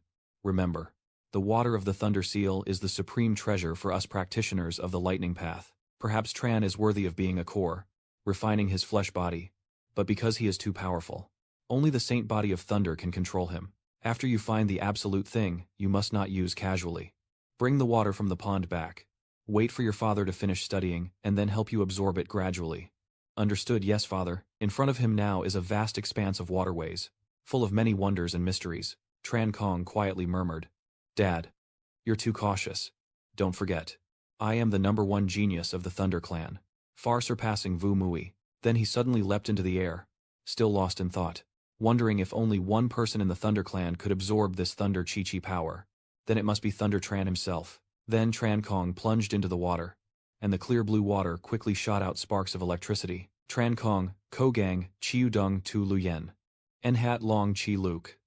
remember, the water of the thunder seal is the supreme treasure for us practitioners of the lightning path. Perhaps Tran is worthy of being a core, refining his flesh body, but because he is too powerful, only the saint body of thunder can control him. After you find the absolute thing, you must not use casually. Bring the water from the pond back. Wait for your father to finish studying, and then help you absorb it gradually. Understood? Yes, father. In front of him now is a vast expanse of waterways, full of many wonders and mysteries. Tran Kong quietly murmured, Dad, you're too cautious. Don't forget, I am the #1 genius of the Thunder Clan, far surpassing Vu Mui. Then he suddenly leapt into the air, still lost in thought, wondering if only one person in the Thunder Clan could absorb this Thunder Chi-Chi power. Then it must be Thunder Tran himself. Then Tran Kong plunged into the water, and the clear blue water quickly shot out sparks of electricity. Tran Kong, Kogang, Chiu Dung Tu Luyen. Nhat Long Chi Luke.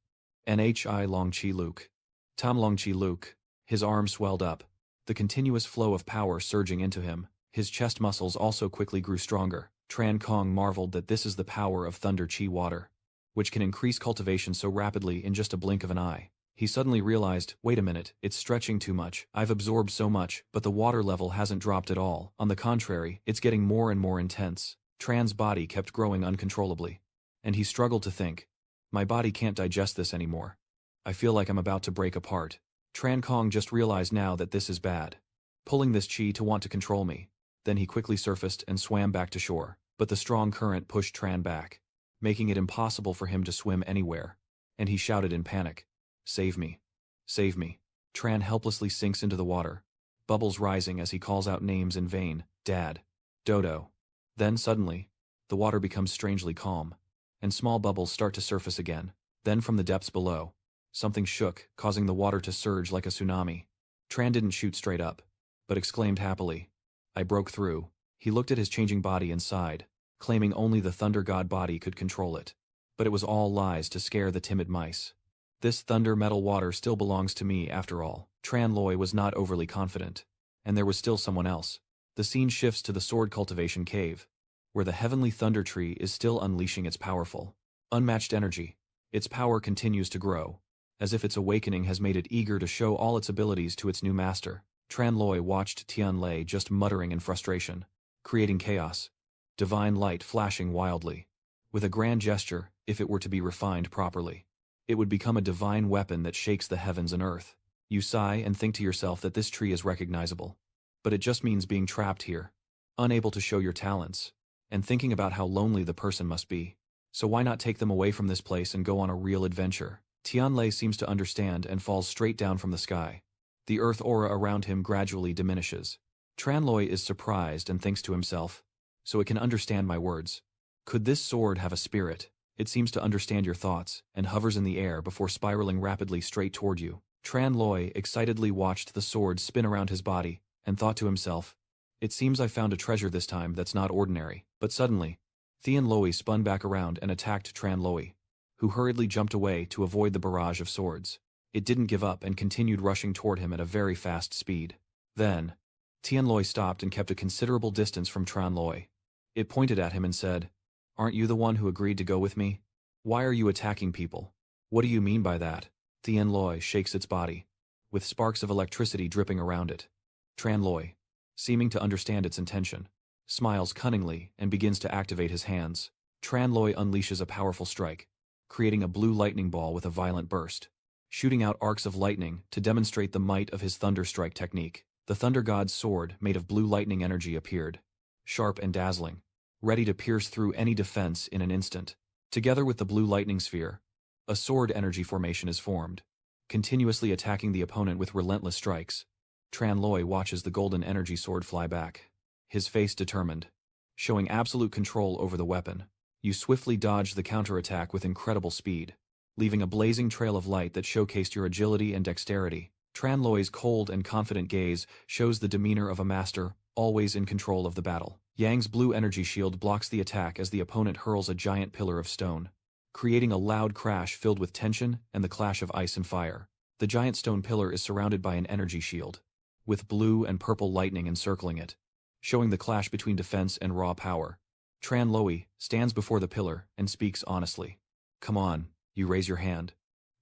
Nhi Long Chi Luke. Tam Long Chi Luke. His arms swelled up, the continuous flow of power surging into him. His chest muscles also quickly grew stronger. Tran Kong marveled that this is the power of Thunder Chi water, which can increase cultivation so rapidly in just a blink of an eye. He suddenly realized, wait a minute, it's stretching too much. I've absorbed so much, but the water level hasn't dropped at all. On the contrary, it's getting more and more intense. Tran's body kept growing uncontrollably, and he struggled to think, my body can't digest this anymore. I feel like I'm about to break apart. Tran Kong just realized now that this is bad, pulling this chi to want to control me. Then he quickly surfaced and swam back to shore, but the strong current pushed Tran back, making it impossible for him to swim anywhere, and he shouted in panic, Save me. Save me. Tran helplessly sinks into the water, bubbles rising as he calls out names in vain, Dad. Dodo. Then suddenly, the water becomes strangely calm, and small bubbles start to surface again. Then from the depths below, something shook, causing the water to surge like a tsunami. Tran didn't shoot straight up, but exclaimed happily, "I broke through." He looked at his changing body and sighed, claiming only the Thunder God body could control it. But it was all lies to scare the timid mice. This thunder metal water still belongs to me after all. Tran Loy was not overly confident. And there was still someone else. The scene shifts to the sword cultivation cave, where the heavenly thunder tree is still unleashing its powerful, unmatched energy. Its power continues to grow, as if its awakening has made it eager to show all its abilities to its new master. Tran Loy watched Tian Lei just muttering in frustration, creating chaos, divine light flashing wildly. With a grand gesture, if it were to be refined properly, it would become a divine weapon that shakes the heavens and earth. You sigh and think to yourself that this tree is recognizable. But it just means being trapped here, unable to show your talents, and thinking about how lonely the person must be. So why not take them away from this place and go on a real adventure? Tian Lei seems to understand and falls straight down from the sky. The earth aura around him gradually diminishes. Tran Loy is surprised and thinks to himself, so it can understand my words. Could this sword have a spirit? It seems to understand your thoughts, and hovers in the air before spiraling rapidly straight toward you. Tran Loy excitedly watched the sword spin around his body, and thought to himself, it seems I found a treasure this time that's not ordinary. But suddenly, Tian Loi spun back around and attacked Tran Loi, who hurriedly jumped away to avoid the barrage of swords. It didn't give up and continued rushing toward him at a very fast speed. Then, Tian Loi stopped and kept a considerable distance from Tran Loi. It pointed at him and said, "Aren't you the one who agreed to go with me? Why are you attacking people? What do you mean by that?" Tian Loi shakes its body, with sparks of electricity dripping around it. Tran Loi, seeming to understand its intention, smiles cunningly and begins to activate his hands. Tran Loi unleashes a powerful strike, creating a blue lightning ball with a violent burst, shooting out arcs of lightning to demonstrate the might of his thunder strike technique. The Thunder God's sword made of blue lightning energy appeared, sharp and dazzling, ready to pierce through any defense in an instant. Together with the blue lightning sphere, a sword energy formation is formed, continuously attacking the opponent with relentless strikes. Tran Loi watches the golden energy sword fly back, his face determined, showing absolute control over the weapon. You swiftly dodged the counterattack with incredible speed, leaving a blazing trail of light that showcased your agility and dexterity. Tran Loi's cold and confident gaze shows the demeanor of a master, always in control of the battle. Yang's blue energy shield blocks the attack as the opponent hurls a giant pillar of stone, creating a loud crash filled with tension and the clash of ice and fire. The giant stone pillar is surrounded by an energy shield, with blue and purple lightning encircling it, showing the clash between defense and raw power. Tran Loi stands before the pillar and speaks honestly. "Come on, you raise your hand,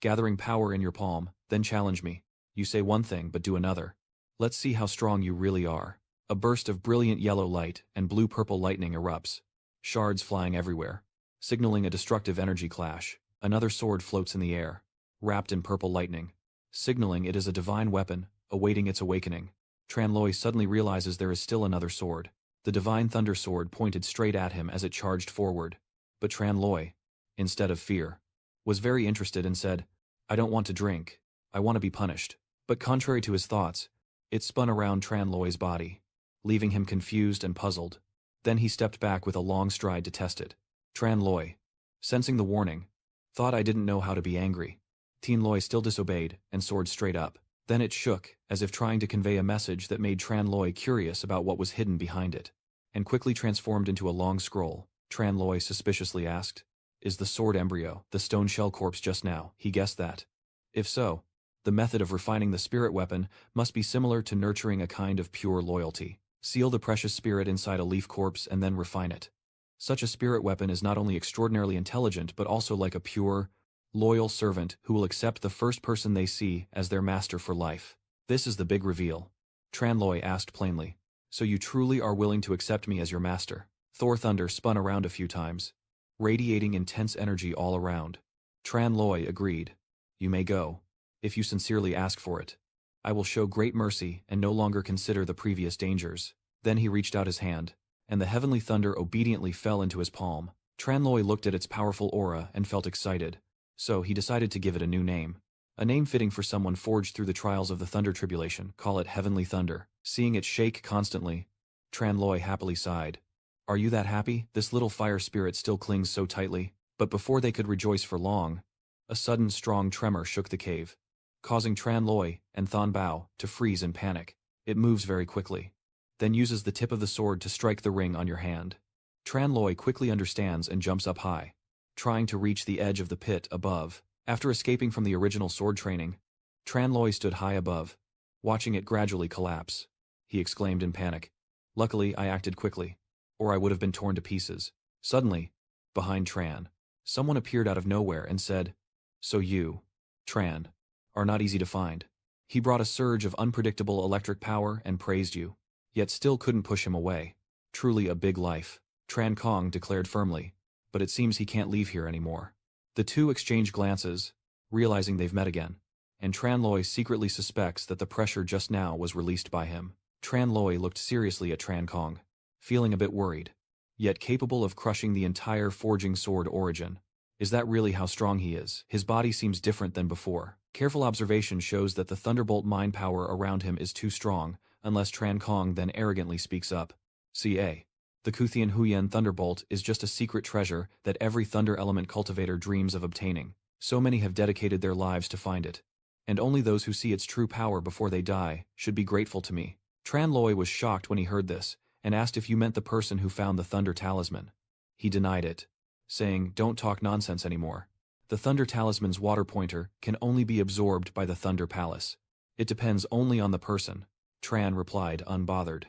gathering power in your palm, then challenge me. You say one thing but do another. Let's see how strong you really are." A burst of brilliant yellow light and blue-purple lightning erupts, shards flying everywhere, signaling a destructive energy clash. Another sword floats in the air, wrapped in purple lightning, signaling it is a divine weapon, awaiting its awakening. Tran Loi suddenly realizes there is still another sword. The divine thunder sword pointed straight at him as it charged forward. But Tran Loi, instead of fear, was very interested and said, "I don't want to drink, I want to be punished." But contrary to his thoughts, it spun around Tran Loi's body, leaving him confused and puzzled. Then he stepped back with a long stride to test it. Tran Loi, sensing the warning, thought I didn't know how to be angry. Tian Loi still disobeyed and soared straight up. Then it shook, as if trying to convey a message that made Tran Loi curious about what was hidden behind it, and quickly transformed into a long scroll. Tran Loi suspiciously asked, "Is the sword embryo the stone shell corpse just now?" He guessed that. If so, the method of refining the spirit weapon must be similar to nurturing a kind of pure loyalty. Seal the precious spirit inside a leaf corpse and then refine it. Such a spirit weapon is not only extraordinarily intelligent but also like a pure, loyal servant who will accept the first person they see as their master for life. This is the big reveal. Tran Loi asked plainly, "So you truly are willing to accept me as your master?" Thor Thunder spun around a few times, radiating intense energy all around. Tran Loi agreed. "You may go, if you sincerely ask for it. I will show great mercy and no longer consider the previous dangers." Then he reached out his hand, and the heavenly thunder obediently fell into his palm. Tran Loi looked at its powerful aura and felt excited, so he decided to give it a new name. A name fitting for someone forged through the trials of the thunder tribulation. Call it Heavenly Thunder. Seeing it shake constantly, Tran Loi happily sighed, Are you that happy? This little fire spirit still clings so tightly. But before they could rejoice for long, a sudden strong tremor shook the cave, causing Tran Loi and Thon Bao to freeze in panic. It moves very quickly, then uses the tip of the sword to strike the ring on your hand. Tran Loi quickly understands and jumps up high, trying to reach the edge of the pit above. After escaping from the original sword training, Tran Loi stood high above, watching it gradually collapse. He exclaimed in panic. Luckily, I acted quickly, or I would have been torn to pieces. Suddenly, behind Tran, someone appeared out of nowhere and said, "So you, Tran, are not easy to find." He brought a surge of unpredictable electric power and praised you, yet still couldn't push him away. Truly a big life, Tran Kong declared firmly, but it seems he can't leave here anymore. The two exchange glances, realizing they've met again, and Tran Loi secretly suspects that the pressure just now was released by him. Tran Loi looked seriously at Tran Kong, feeling a bit worried, yet capable of crushing the entire forging sword origin. Is that really how strong he is? His body seems different than before. Careful observation shows that the thunderbolt mind power around him is too strong, unless Tran Kong then arrogantly speaks up. Ca. The Kuthian Huyen Thunderbolt is just a secret treasure that every thunder element cultivator dreams of obtaining. So many have dedicated their lives to find it, and only those who see its true power before they die should be grateful to me. Tran Loi was shocked when he heard this, and asked if you meant the person who found the Thunder Talisman. He denied it, saying, "Don't talk nonsense anymore. The Thunder Talisman's water pointer can only be absorbed by the Thunder Palace. It depends only on the person." Tran replied, unbothered.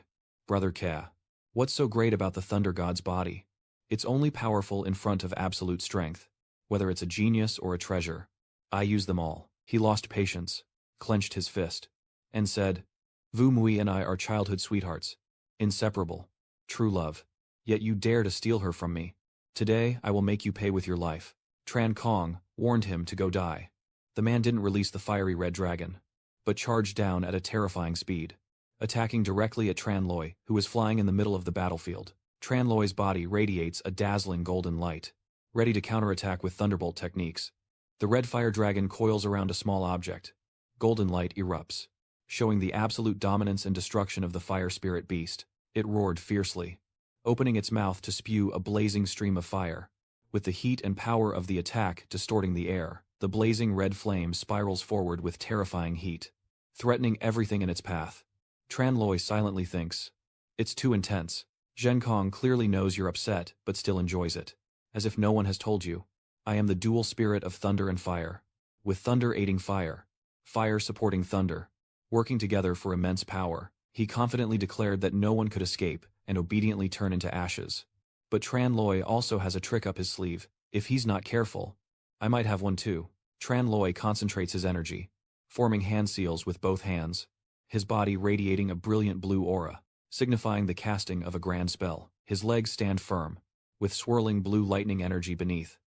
"Brother Ka, what's so great about the Thunder God's body? It's only powerful in front of absolute strength, whether it's a genius or a treasure. I use them all." He lost patience, clenched his fist, and said, "Vu Mui and I are childhood sweethearts, inseparable, true love. Yet you dare to steal her from me. Today I will make you pay with your life." Tran Kong warned him to go die. The man didn't release the fiery red dragon, but charged down at a terrifying speed, attacking directly at Tran Loi, who was flying in the middle of the battlefield. Tran Loi's body radiates a dazzling golden light, ready to counterattack with thunderbolt techniques. The red fire dragon coils around a small object. Golden light erupts, showing the absolute dominance and destruction of the fire spirit beast. It roared fiercely, opening its mouth to spew a blazing stream of fire. With the heat and power of the attack distorting the air, the blazing red flame spirals forward with terrifying heat, threatening everything in its path. Tran Loi silently thinks, "It's too intense." Zhen Kong clearly knows you're upset, but still enjoys it. As if no one has told you, I am the dual spirit of thunder and fire, with thunder aiding fire, fire supporting thunder, working together for immense power. He confidently declared that no one could escape and obediently turn into ashes. But Tran Loi also has a trick up his sleeve. If he's not careful, I might have one too. Tran Loi concentrates his energy, forming hand seals with both hands, his body radiating a brilliant blue aura, signifying the casting of a grand spell. His legs stand firm, with swirling blue lightning energy beneath,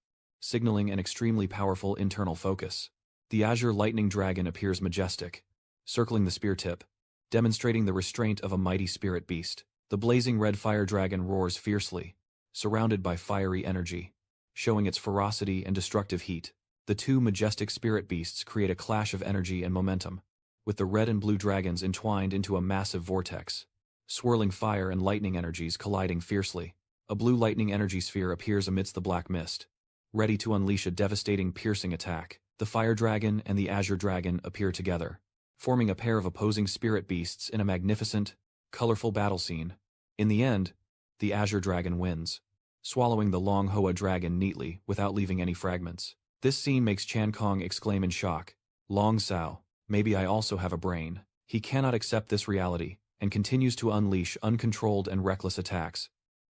signaling an extremely powerful internal focus. The azure lightning dragon appears majestic, circling the spear tip, demonstrating the restraint of a mighty spirit beast. The blazing red fire dragon roars fiercely, surrounded by fiery energy, showing its ferocity and destructive heat. The two majestic spirit beasts create a clash of energy and momentum, with the red and blue dragons entwined into a massive vortex. Swirling fire and lightning energies colliding fiercely. A blue lightning energy sphere appears amidst the black mist, ready to unleash a devastating piercing attack. The fire dragon and the azure dragon appear together, forming a pair of opposing spirit beasts in a magnificent, colorful battle scene. In the end, the azure dragon wins, swallowing the long Hoa dragon neatly without leaving any fragments. This scene makes Chan Kong exclaim in shock, "Long Sao, maybe I also have a brain." He cannot accept this reality, and continues to unleash uncontrolled and reckless attacks.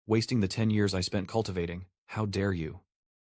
"Wasting the 10 years I spent cultivating, how dare you?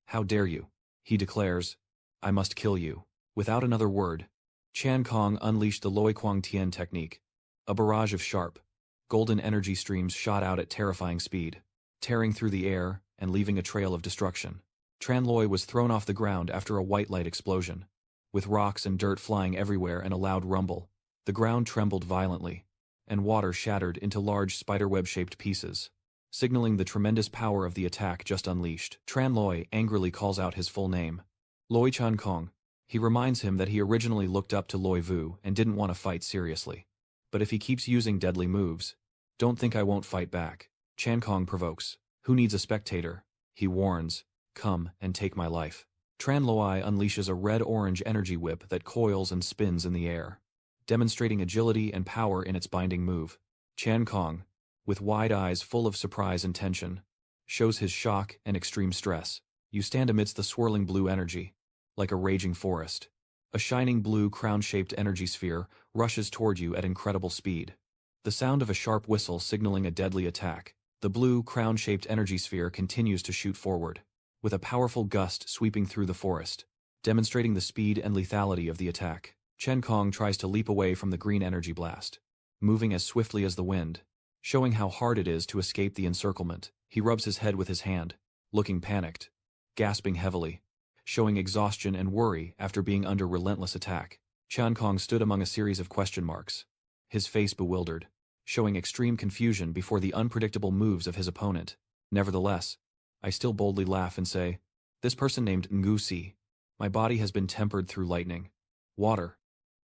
How dare you?" he declares. "I must kill you." Without another word, Chan Kong unleashed the Loi Kuang Tian technique. A barrage of sharp, golden energy streams shot out at terrifying speed, tearing through the air and leaving a trail of destruction. Tran Loi was thrown off the ground after a white light explosion. With rocks and dirt flying everywhere and a loud rumble, the ground trembled violently, and water shattered into large spiderweb-shaped pieces, signaling the tremendous power of the attack just unleashed. Tran Loi angrily calls out his full name, Loi Chan Kong. He reminds him that he originally looked up to Loi Vu and didn't want to fight seriously. "But if he keeps using deadly moves, don't think I won't fight back." Chan Kong provokes, Who needs a spectator? He warns. Come and take my life. Tran Loi unleashes a red-orange energy whip that coils and spins in the air, demonstrating agility and power in its binding move. Chan Kong, with wide eyes full of surprise and tension, shows his shock and extreme stress. You stand amidst the swirling blue energy, like a raging forest. A shining blue crown-shaped energy sphere rushes toward you at incredible speed. The sound of a sharp whistle signaling a deadly attack. The blue crown-shaped energy sphere continues to shoot forward, with a powerful gust sweeping through the forest, demonstrating the speed and lethality of the attack. Chen Kong tries to leap away from the green energy blast, moving as swiftly as the wind, showing how hard it is to escape the encirclement. He rubs his head with his hand, looking panicked, gasping heavily, showing exhaustion and worry after being under relentless attack. Chen Kong stood among a series of question marks, his face bewildered, showing extreme confusion before the unpredictable moves of his opponent. Nevertheless, I still boldly laugh and say, this person named Ngu Si. My body has been tempered through lightning, water,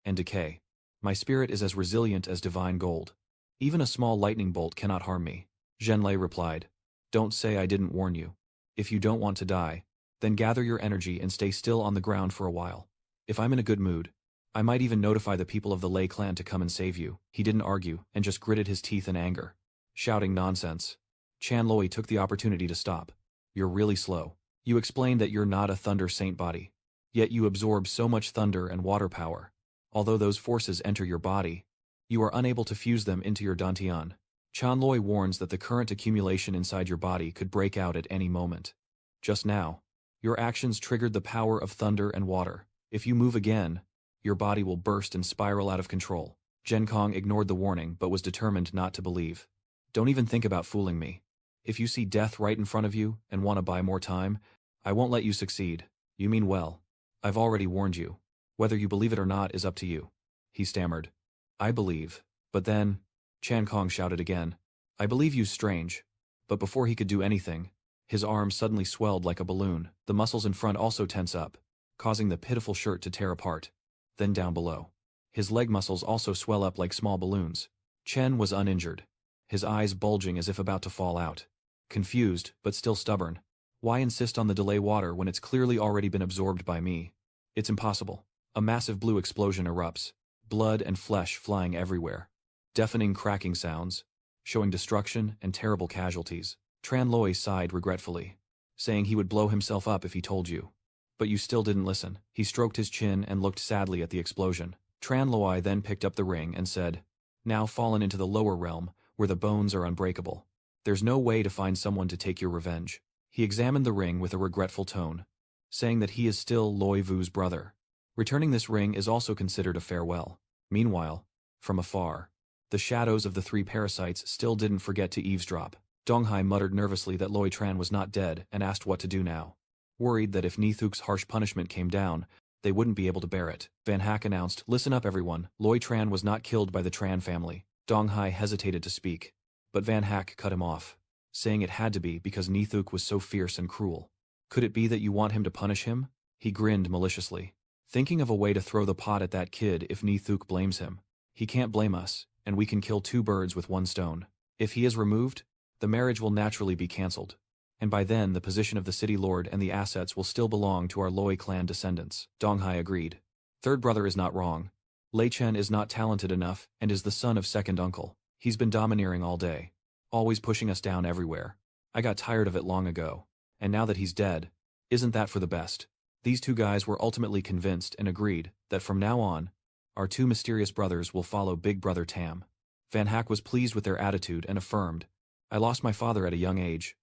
and decay. My spirit is as resilient as divine gold. Even a small lightning bolt cannot harm me. Zhenlei replied. Don't say I didn't warn you. If you don't want to die, then gather your energy and stay still on the ground for a while. If I'm in a good mood, I might even notify the people of the Lei clan to come and save you. He didn't argue and just gritted his teeth in anger, shouting nonsense. Chan Loi took the opportunity to stop. You're really slow. You explained that you're not a thunder saint body, yet you absorb so much thunder and water power. Although those forces enter your body, you are unable to fuse them into your dantian. Chan Loi warns that the current accumulation inside your body could break out at any moment. Just now, your actions triggered the power of thunder and water. If you move again, your body will burst and spiral out of control. Chen Kong ignored the warning but was determined not to believe. Don't even think about fooling me. If you see death right in front of you and want to buy more time, I won't let you succeed. You mean well. I've already warned you. Whether you believe it or not is up to you. He stammered. I believe. But then, Chan Kong shouted again. I believe you strange. But before he could do anything, his arm suddenly swelled like a balloon. The muscles in front also tense up, causing the pitiful shirt to tear apart. Then down below, his leg muscles also swell up like small balloons. Chen was uninjured, his eyes bulging as if about to fall out. Confused, but still stubborn. Why insist on the delay water when it's clearly already been absorbed by me? It's impossible. A massive blue explosion erupts, blood and flesh flying everywhere. Deafening cracking sounds, showing destruction and terrible casualties. Tran Loi sighed regretfully, saying he would blow himself up if he told you. But you still didn't listen. He stroked his chin and looked sadly at the explosion. Tran Loi then picked up the ring and said, now fallen into the lower realm, where the bones are unbreakable. There's no way to find someone to take your revenge. He examined the ring with a regretful tone, saying that he is still Loi Vu's brother. Returning this ring is also considered a farewell. Meanwhile, from afar, the shadows of the three parasites still didn't forget to eavesdrop. Donghai muttered nervously that Loi Tran was not dead and asked what to do now. Worried that if Nithuk's harsh punishment came down, they wouldn't be able to bear it. Van Hak announced, listen up everyone, Loi Tran was not killed by the Tran family. Donghai hesitated to speak, but Van Hak cut him off, saying it had to be because Nithuk was so fierce and cruel. Could it be that you want him to punish him? He grinned maliciously, thinking of a way to throw the pot at that kid if Nithuk blames him. He can't blame us, and we can kill two birds with one stone. If he is removed, the marriage will naturally be cancelled, and by then the position of the city lord and the assets will still belong to our Loi clan descendants. Donghai agreed. Third brother is not wrong. Lei Chen is not talented enough and is the son of second uncle. He's been domineering all day, always pushing us down everywhere. I got tired of it long ago, and now that he's dead, isn't that for the best? These two guys were ultimately convinced and agreed that from now on, our two mysterious brothers will follow Big Brother Tam. Van Hak was pleased with their attitude and affirmed, I lost my father at a young age,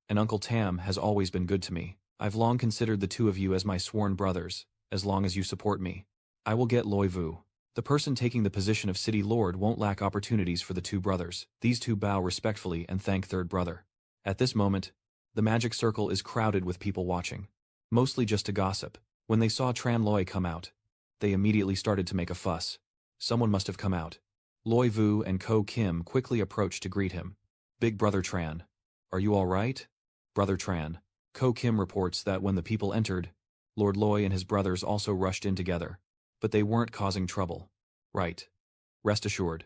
and Uncle Tam has always been good to me. I've long considered the two of you as my sworn brothers, as long as you support me. I will get Loi Vu. The person taking the position of city lord won't lack opportunities for the two brothers. These two bow respectfully and thank third brother. At this moment, the magic circle is crowded with people watching, mostly just to gossip. When they saw Tran Loi come out, they immediately started to make a fuss. Someone must have come out. Loi Vu and Ko Kim quickly approached to greet him. Big Brother Tran, are you all right? Brother Tran. Ko Kim reports that when the people entered, Lord Loi and his brothers also rushed in together, but they weren't causing trouble. Right. Rest assured.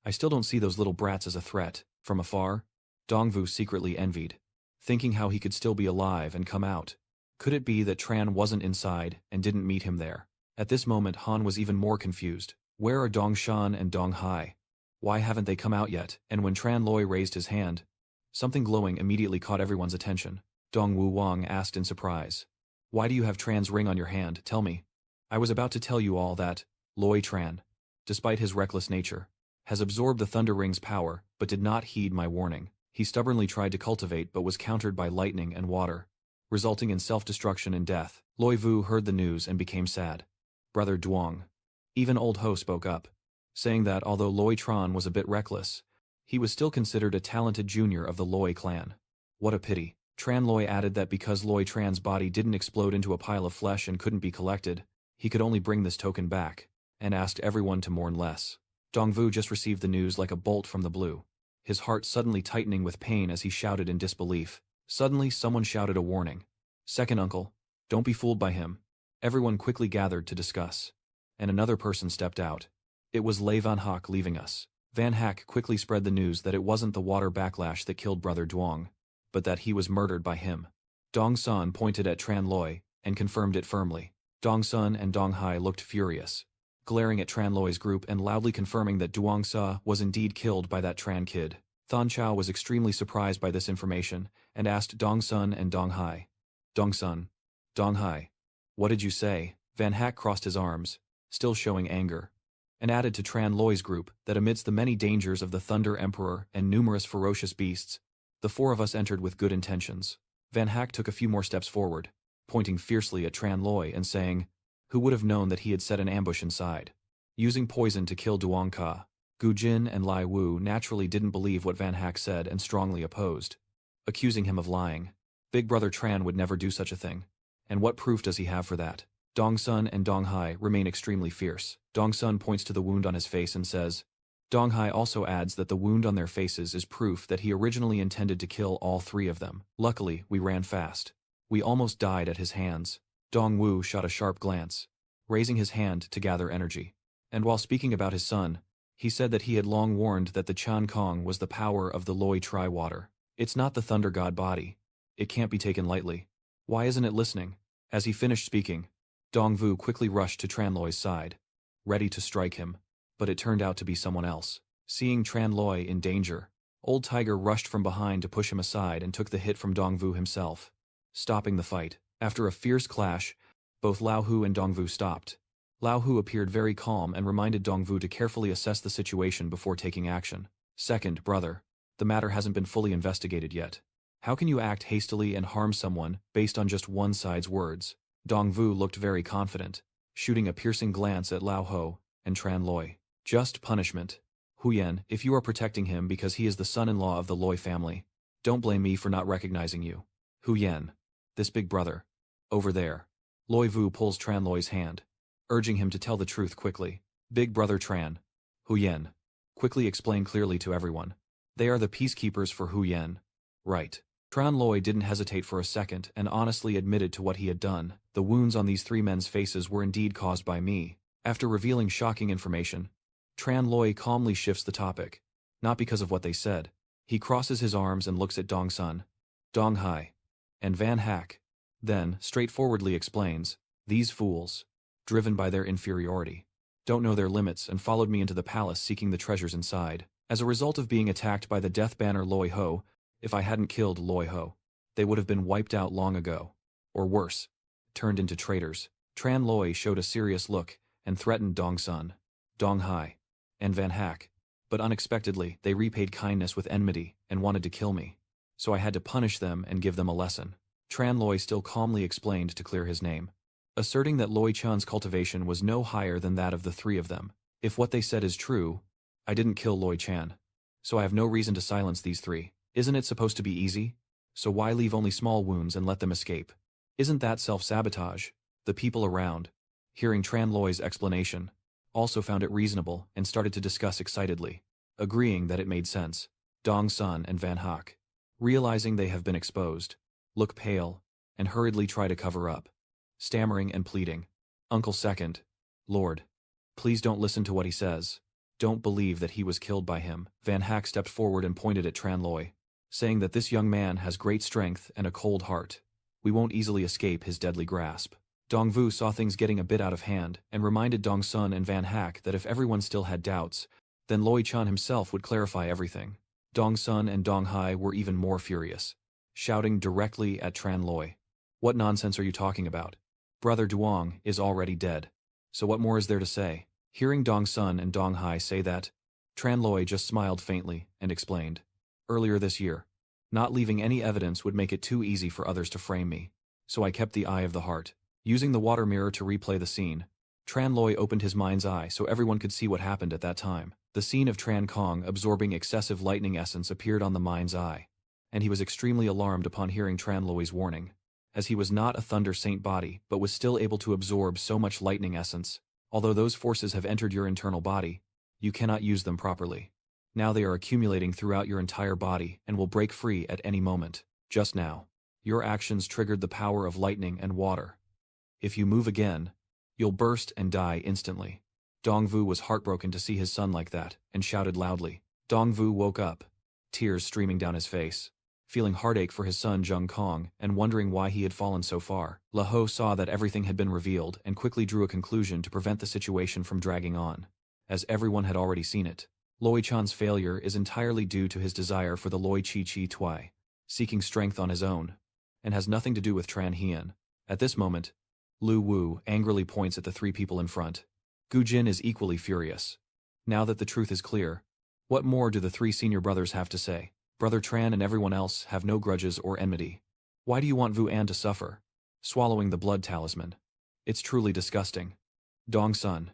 I still don't see those little brats as a threat. From afar, Dongvu secretly envied. thinking how he could still be alive and come out. Could it be that Tran wasn't inside and didn't meet him there? At this moment Han was even more confused. Where are Dong Shan and Dong Hai? Why haven't they come out yet? And when Tran Loi raised his hand, something glowing immediately caught everyone's attention. Dong Wu Wang asked in surprise. Why do you have Tran's ring on your hand? Tell me. I was about to tell you all that. Loi Tran, despite his reckless nature, has absorbed the Thunder Ring's power, but did not heed my warning. He stubbornly tried to cultivate but was countered by lightning and water, resulting in self-destruction and death. Loi Vu heard the news and became sad. Brother Duong. Even Old Ho spoke up, saying that although Loi Tran was a bit reckless, he was still considered a talented junior of the Loi clan. What a pity. Tran Loi added that because Loi Tran's body didn't explode into a pile of flesh and couldn't be collected, he could only bring this token back, and asked everyone to mourn less. Dongvu just received the news like a bolt from the blue, his heart suddenly tightening with pain as he shouted in disbelief. Suddenly someone shouted a warning. Second uncle, don't be fooled by him. Everyone quickly gathered to discuss. And another person stepped out. It was Lei Van Hock leaving us. Van Hack quickly spread the news that it wasn't the water backlash that killed Brother Duong, but that he was murdered by him. Dong Sun pointed at Tran Loi and confirmed it firmly. Dong Sun and Dong Hai looked furious, glaring at Tran Loi's group and loudly confirming that Duong Sa was indeed killed by that Tran kid. Thon Chao was extremely surprised by this information and asked Dong Sun and Dong Hai. Dong Sun, Dong Hai, what did you say? Van Hack crossed his arms, still showing anger, and added to Tran Loi's group that amidst the many dangers of the Thunder Emperor and numerous ferocious beasts, the four of us entered with good intentions. Van Hack took a few more steps forward, pointing fiercely at Tran Loi and saying, who would have known that he had set an ambush inside? Using poison to kill Duong Ka. Gu Jin and Lai Wu naturally didn't believe what Van Hack said and strongly opposed, accusing him of lying. Big Brother Tran would never do such a thing. And what proof does he have for that? Dong Sun and Dong Hai remain extremely fierce. Dong Sun points to the wound on his face and says, Dong Hai also adds that the wound on their faces is proof that he originally intended to kill all three of them. Luckily, we ran fast. We almost died at his hands. Dong Wu shot a sharp glance, raising his hand to gather energy. And while speaking about his son, he said that he had long warned that the Chan Kong was the power of the Loi Tri Water. It's not the Thunder God body. It can't be taken lightly. Why isn't it listening? As he finished speaking, Dong Vu quickly rushed to Tran Loi's side, ready to strike him, but it turned out to be someone else. Seeing Tran Loi in danger, Old Tiger rushed from behind to push him aside and took the hit from Dong Vu himself, stopping the fight. After a fierce clash, both Lao Hu and Dong Vu stopped. Lao Hu appeared very calm and reminded Dong Vu to carefully assess the situation before taking action. Second, brother, the matter hasn't been fully investigated yet. How can you act hastily and harm someone based on just one side's words? Dong Vu looked very confident, shooting a piercing glance at Lao Ho and Tran Loi. Just punishment. Huyen, if you are protecting him because he is the son-in-law of the Loi family, don't blame me for not recognizing you. Huyen, this big brother. Over there. Loi Vu pulls Tran Loi's hand, urging him to tell the truth quickly. Big brother Tran. Huyen. Quickly explain clearly to everyone. They are the peacekeepers for Huyen. Right. Tran Loi didn't hesitate for a second and honestly admitted to what he had done. The wounds on these three men's faces were indeed caused by me. After revealing shocking information, Tran Loi calmly shifts the topic, not because of what they said. He crosses his arms and looks at Dong Sun, Dong Hai, and Van Hack. Then, straightforwardly explains, these fools, driven by their inferiority, don't know their limits and followed me into the palace seeking the treasures inside. As a result of being attacked by the Death Banner Loi Ho, if I hadn't killed Loi Ho, they would have been wiped out long ago. Or worse, turned into traitors. Tran Loi showed a serious look and threatened Dong Sun, Dong Hai, and Van Hack. But unexpectedly, they repaid kindness with enmity and wanted to kill me. So I had to punish them and give them a lesson. Tran Loi still calmly explained to clear his name, asserting that Loi Chan's cultivation was no higher than that of the three of them. If what they said is true, I didn't kill Loi Chan. So I have no reason to silence these three. Isn't it supposed to be easy? So why leave only small wounds and let them escape? Isn't that self-sabotage? The people around, hearing Tran Loi's explanation, also found it reasonable and started to discuss excitedly, agreeing that it made sense. Dong Sun and Van Hock, realizing they have been exposed, look pale and hurriedly try to cover up, stammering and pleading. Uncle Second, Lord, please don't listen to what he says. Don't believe that he was killed by him. Van Hack stepped forward and pointed at Tran Loi. saying that this young man has great strength and a cold heart. We won't easily escape his deadly grasp. Dongvu saw things getting a bit out of hand and reminded Dong Sun and Van Hak that if everyone still had doubts, then Loi Chan himself would clarify everything. Dong Sun and Dong Hai were even more furious, shouting directly at Tran Loi. What nonsense are you talking about? Brother Duong is already dead. So what more is there to say? Hearing Dong Sun and Dong Hai say that, Tran Loi just smiled faintly and explained. Earlier this year, not leaving any evidence would make it too easy for others to frame me, so I kept the eye of the heart. Using the water mirror to replay the scene, Tran Loi opened his mind's eye so everyone could see what happened at that time. The scene of Tran Kong absorbing excessive lightning essence appeared on the mind's eye, and he was extremely alarmed upon hearing Tran Loi's warning, as he was not a Thunder Saint body but was still able to absorb so much lightning essence. Although those forces have entered your internal body, you cannot use them properly. Now they are accumulating throughout your entire body and will break free at any moment. Just now, your actions triggered the power of lightning and water. If you move again, you'll burst and die instantly. Dongvu was heartbroken to see his son like that, and shouted loudly. Dongvu woke up, tears streaming down his face, feeling heartache for his son Zheng Kong and wondering why he had fallen so far. La Ho saw that everything had been revealed and quickly drew a conclusion to prevent the situation from dragging on, as everyone had already seen it. Loi Chan's failure is entirely due to his desire for the Loi Chi Chi Tui, seeking strength on his own, and has nothing to do with Tran Hian. At this moment, Lu Wu angrily points at the three people in front. Gu Jin is equally furious. Now that the truth is clear, what more do the three senior brothers have to say? Brother Tran and everyone else have no grudges or enmity. Why do you want Vu An to suffer? Swallowing the blood talisman. It's truly disgusting. Dong Sun,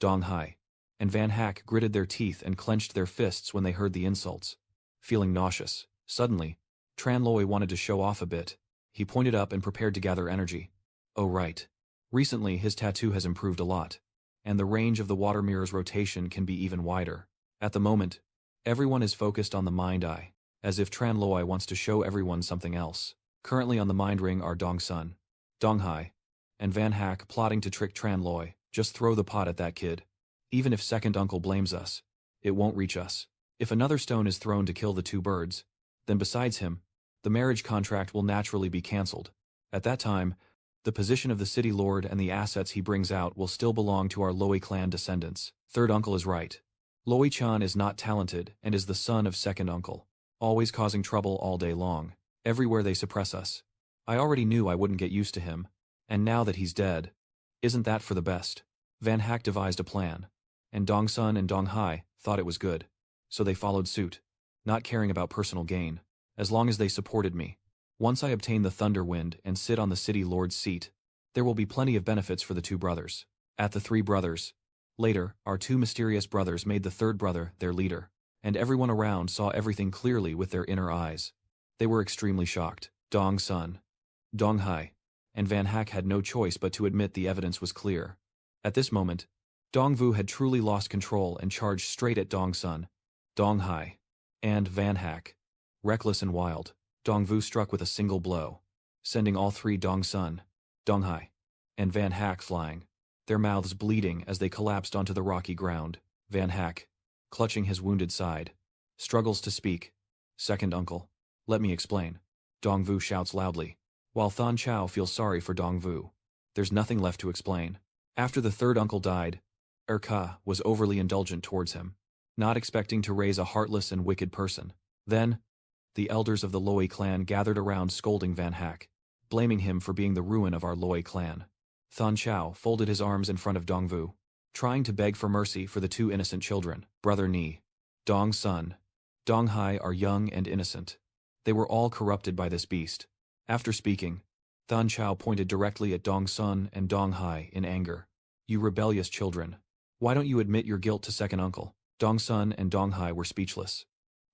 Dong Hai, and Van Hak gritted their teeth and clenched their fists when they heard the insults. Feeling nauseous, suddenly, Tran Loi wanted to show off a bit. He pointed up and prepared to gather energy. Oh right. Recently his tattoo has improved a lot, and the range of the water mirror's rotation can be even wider. At the moment, everyone is focused on the mind eye, as if Tran Loi wants to show everyone something else. Currently on the mind ring are Dong Sun, Dong Hai, and Van Hak plotting to trick Tran Loi. Just throw the pot at that kid. Even if second uncle blames us, it won't reach us. If another stone is thrown to kill the two birds, then besides him, the marriage contract will naturally be cancelled. At that time, the position of the city lord and the assets he brings out will still belong to our Loi clan descendants. Third uncle is right. Loi Chan is not talented and is the son of second uncle, always causing trouble all day long. Everywhere they suppress us. I already knew I wouldn't get used to him, and now that he's dead, isn't that for the best? Van Hak devised a plan, and Dong Sun and Dong Hai thought it was good, so they followed suit, not caring about personal gain, as long as they supported me. Once I obtain the Thunder Wind and sit on the city lord's seat, there will be plenty of benefits for the two brothers. At the three brothers. Later, our two mysterious brothers made the third brother their leader, and everyone around saw everything clearly with their inner eyes. They were extremely shocked. Dong Sun, Dong Hai, and Van Hak had no choice but to admit the evidence was clear. At this moment, Dongvu had truly lost control and charged straight at Dong Sun, Dong Hai, and Van Hak. Reckless and wild, Dongvu struck with a single blow, sending all three Dong Sun, Dong Hai, and Van Hak flying, their mouths bleeding as they collapsed onto the rocky ground. Van Hak, clutching his wounded side, struggles to speak. Second uncle, let me explain. Dongvu shouts loudly, while Than Chao feels sorry for Dongvu. There's nothing left to explain. After the third uncle died, Ka was overly indulgent towards him, not expecting to raise a heartless and wicked person. Then, the elders of the Loi clan gathered around scolding Van Hak, blaming him for being the ruin of our Loi clan. Than Chao folded his arms in front of Dongvu, trying to beg for mercy for the two innocent children. Brother Ni, Dong Sun, Dong Hai are young and innocent. They were all corrupted by this beast. After speaking, Than Chao pointed directly at Dong Sun and Dong Hai in anger. You rebellious children. Why don't you admit your guilt to second uncle? Dong Sun and Dong Hai were speechless,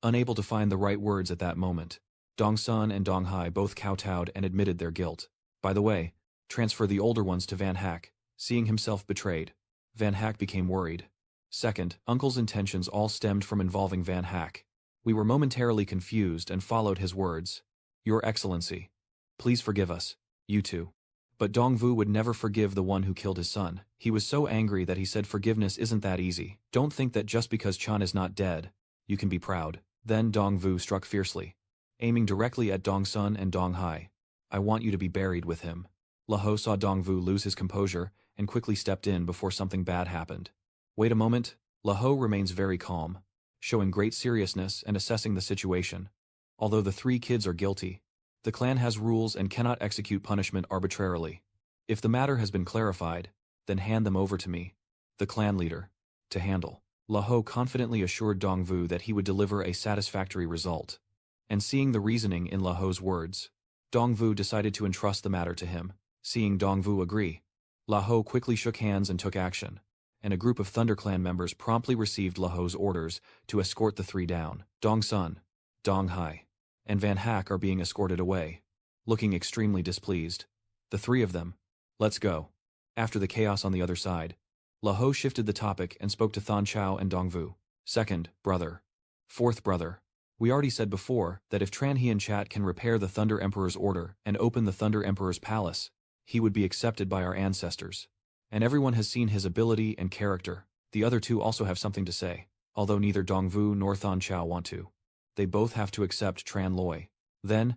unable to find the right words at that moment. Dong Sun and Dong Hai both kowtowed and admitted their guilt. By the way, transfer the older ones to Van Hak. Seeing himself betrayed, Van Hak became worried. Second, uncle's intentions all stemmed from involving Van Hak. We were momentarily confused and followed his words. Your Excellency, please forgive us, you two. But Dongvu would never forgive the one who killed his son. He was so angry that he said forgiveness isn't that easy. Don't think that just because Chan is not dead, you can be proud. Then Dongvu struck fiercely, aiming directly at Dong Sun and Dong Hai. I want you to be buried with him. Laho saw Dong Vu lose his composure and quickly stepped in before something bad happened. Wait a moment. Laho remains very calm, showing great seriousness and assessing the situation. Although the three kids are guilty, the clan has rules and cannot execute punishment arbitrarily. If the matter has been clarified, then hand them over to me, the clan leader, to handle. Laho confidently assured Dong Vu that he would deliver a satisfactory result. And seeing the reasoning in Laho's words, Dong Vu decided to entrust the matter to him. Seeing Dong Vu agree, Laho quickly shook hands and took action, and a group of Thunder Clan members promptly received Laho's orders to escort the three down. Dong Sun, Dong Hai, and Van Hak are being escorted away, looking extremely displeased. The three of them. Let's go. After the chaos on the other side, Laho shifted the topic and spoke to Than Chao and Dong Vu. Second, brother. Fourth brother. We already said before that if Tran Hian Chat can repair the Thunder Emperor's order and open the Thunder Emperor's palace, he would be accepted by our ancestors. And everyone has seen his ability and character. The other two also have something to say, although neither Dong Vu nor Than Chao want to. They both have to accept Tran Loi. Then,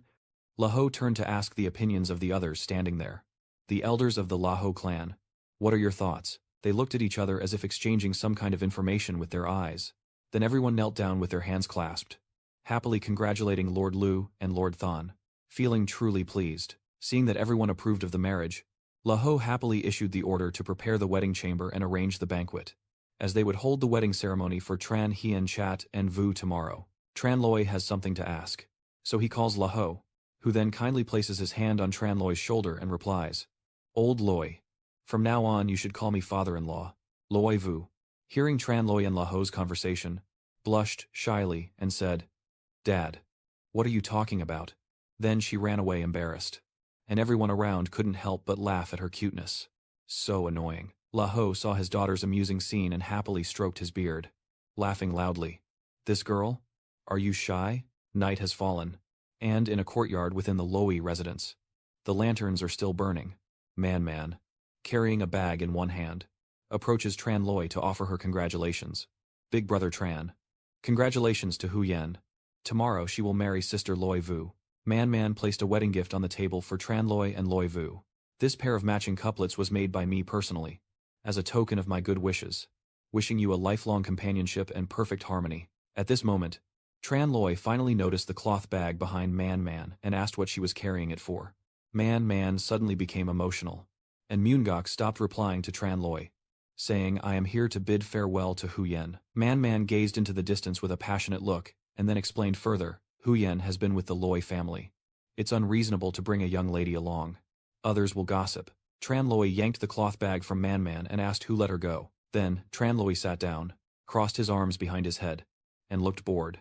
Laho turned to ask the opinions of the others standing there. The elders of the Laho clan. What are your thoughts? They looked at each other as if exchanging some kind of information with their eyes. Then everyone knelt down with their hands clasped, happily congratulating Lord Lu and Lord Than, feeling truly pleased. Seeing that everyone approved of the marriage, Laho happily issued the order to prepare the wedding chamber and arrange the banquet, as they would hold the wedding ceremony for Tran Hian Chat and Vu tomorrow. Tran Loi has something to ask, so he calls Laho, who then kindly places his hand on Tran Loi's shoulder and replies, Old Loi, from now on you should call me father-in-law, Loi Vu. Hearing Tran Loi and Laho's conversation, blushed shyly and said, Dad, what are you talking about? Then she ran away embarrassed, and everyone around couldn't help but laugh at her cuteness. So annoying. Laho saw his daughter's amusing scene and happily stroked his beard, laughing loudly. This girl? Are you shy? Night has fallen, and in a courtyard within the Loi residence. The lanterns are still burning. Man, carrying a bag in one hand, approaches Tran Loi to offer her congratulations. Big brother Tran. Congratulations to Hu Yen. Tomorrow she will marry sister Loi Vu. Man placed a wedding gift on the table for Tran Loi and Loi Vu. This pair of matching couplets was made by me personally, as a token of my good wishes, wishing you a lifelong companionship and perfect harmony. At this moment, Tran Loi finally noticed the cloth bag behind Man and asked what she was carrying it for. Man suddenly became emotional, and Mungok stopped replying to Tran Loi, saying, I am here to bid farewell to Hu Yen. Man gazed into the distance with a passionate look, and then explained further, Hu Yen has been with the Loi family. It's unreasonable to bring a young lady along. Others will gossip. Tran Loi yanked the cloth bag from Man and asked who let her go. Then, Tran Loi sat down, crossed his arms behind his head, and looked bored,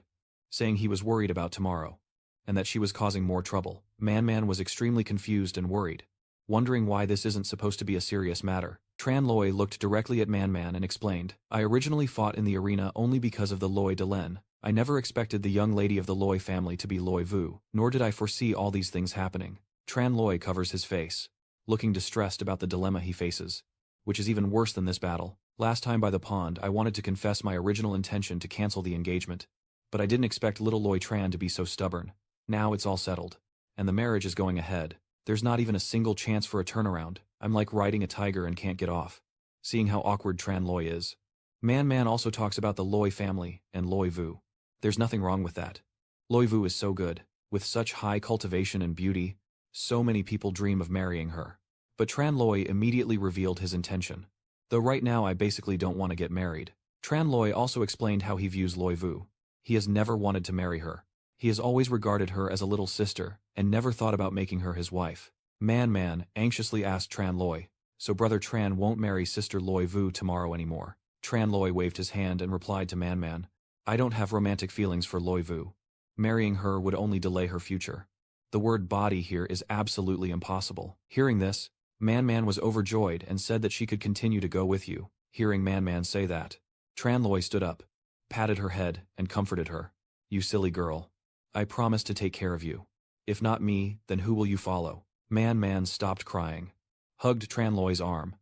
saying he was worried about tomorrow, and that she was causing more trouble. Man was extremely confused and worried, wondering why this isn't supposed to be a serious matter. Tran Loi looked directly at Man and explained, I originally fought in the arena only because of the Loi de Len. I never expected the young lady of the Loi family to be Loi Vu, nor did I foresee all these things happening. Tran Loi covers his face, looking distressed about the dilemma he faces, which is even worse than this battle. Last time by the pond I wanted to confess my original intention to cancel the engagement, but I didn't expect little Loi Tran to be so stubborn. Now it's all settled, and the marriage is going ahead. There's not even a single chance for a turnaround. I'm like riding a tiger and can't get off. Seeing how awkward Tran Loi is. Man also talks about the Loi family and Loi Vu. There's nothing wrong with that. Loi Vu is so good, with such high cultivation and beauty. So many people dream of marrying her. But Tran Loi immediately revealed his intention. Though right now I basically don't want to get married. Tran Loi also explained how he views Loi Vu. He has never wanted to marry her. He has always regarded her as a little sister, and never thought about making her his wife. Man anxiously asked Tran Loi, so brother Tran won't marry sister Loi Vu tomorrow anymore. Tran Loi waved his hand and replied to Man, I don't have romantic feelings for Loi Vu. Marrying her would only delay her future. The word body here is absolutely impossible. Hearing this, Man was overjoyed and said that she could continue to go with you. Hearing Man say that, Tran Loi stood up, patted her head, and comforted her. You silly girl. I promise to take care of you. If not me, then who will you follow? Man stopped crying, hugged Tran Loi's arm,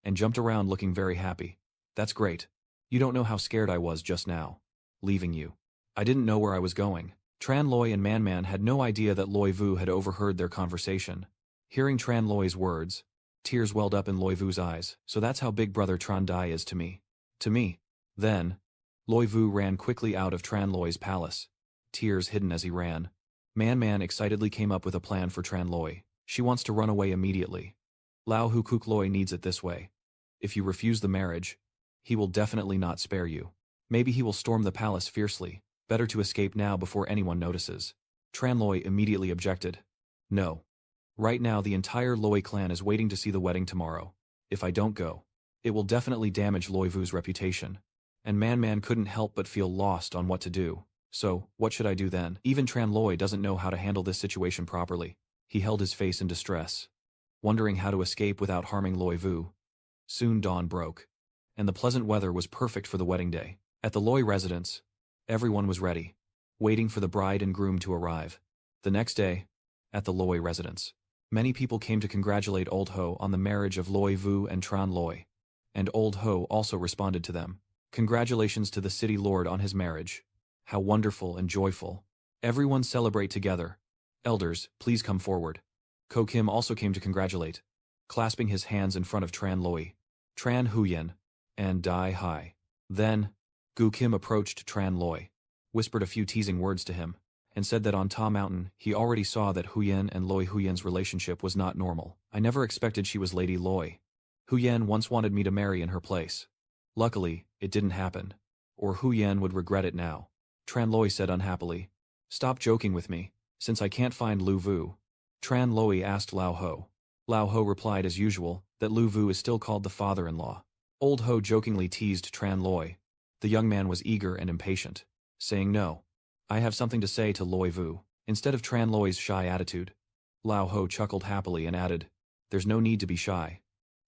and jumped around looking very happy. That's great. You don't know how scared I was just now, leaving you. I didn't know where I was going. Tran Loi and Man Man had no idea that Loi Vu had overheard their conversation. Hearing Tran Loi's words, tears welled up in Loi Vu's eyes. So that's how big brother Tran Dai is to me. To me. Then, Loi Vu ran quickly out of Tran Loi's palace, tears hidden as he ran. Man Man excitedly came up with a plan for Tran Loi. She wants to run away immediately. Lao Hu Kuk Loi needs it this way. If you refuse the marriage, he will definitely not spare you. Maybe he will storm the palace fiercely. Better to escape now before anyone notices. Tran Loi immediately objected. No. Right now the entire Loi clan is waiting to see the wedding tomorrow. If I don't go, it will definitely damage Loi Vu's reputation. And Man Man couldn't help but feel lost on what to do. So, what should I do then? Even Tran Loi doesn't know how to handle this situation properly. He held his face in distress, wondering how to escape without harming Loi Vu. Soon dawn broke, and the pleasant weather was perfect for the wedding day. At the Loi residence, everyone was ready, waiting for the bride and groom to arrive. The next day, at the Loi residence, many people came to congratulate Old Ho on the marriage of Loi Vu and Tran Loi, and Old Ho also responded to them. Congratulations to the city lord on his marriage. How wonderful and joyful. Everyone celebrate together. Elders, please come forward. Ko Kim also came to congratulate, clasping his hands in front of Tran Loi, Tran Huyen, and Dai Hai. Then, Gu Kim approached Tran Loi, whispered a few teasing words to him, and said that on Ta Mountain he already saw that Huyen and Loi Huyen's relationship was not normal. I never expected she was Lady Loi. Huyen once wanted me to marry in her place. Luckily, it didn't happen. Or Huyen would regret it now. Tran Loi said unhappily. Stop joking with me, since I can't find Lu Vu. Tran Loi asked Lao Ho. Lao Ho replied as usual, that Lu Vu is still called the father-in-law. Old Ho jokingly teased Tran Loi. The young man was eager and impatient, saying no. I have something to say to Loi Vu. Instead of Tran Loi's shy attitude, Lao Ho chuckled happily and added, there's no need to be shy.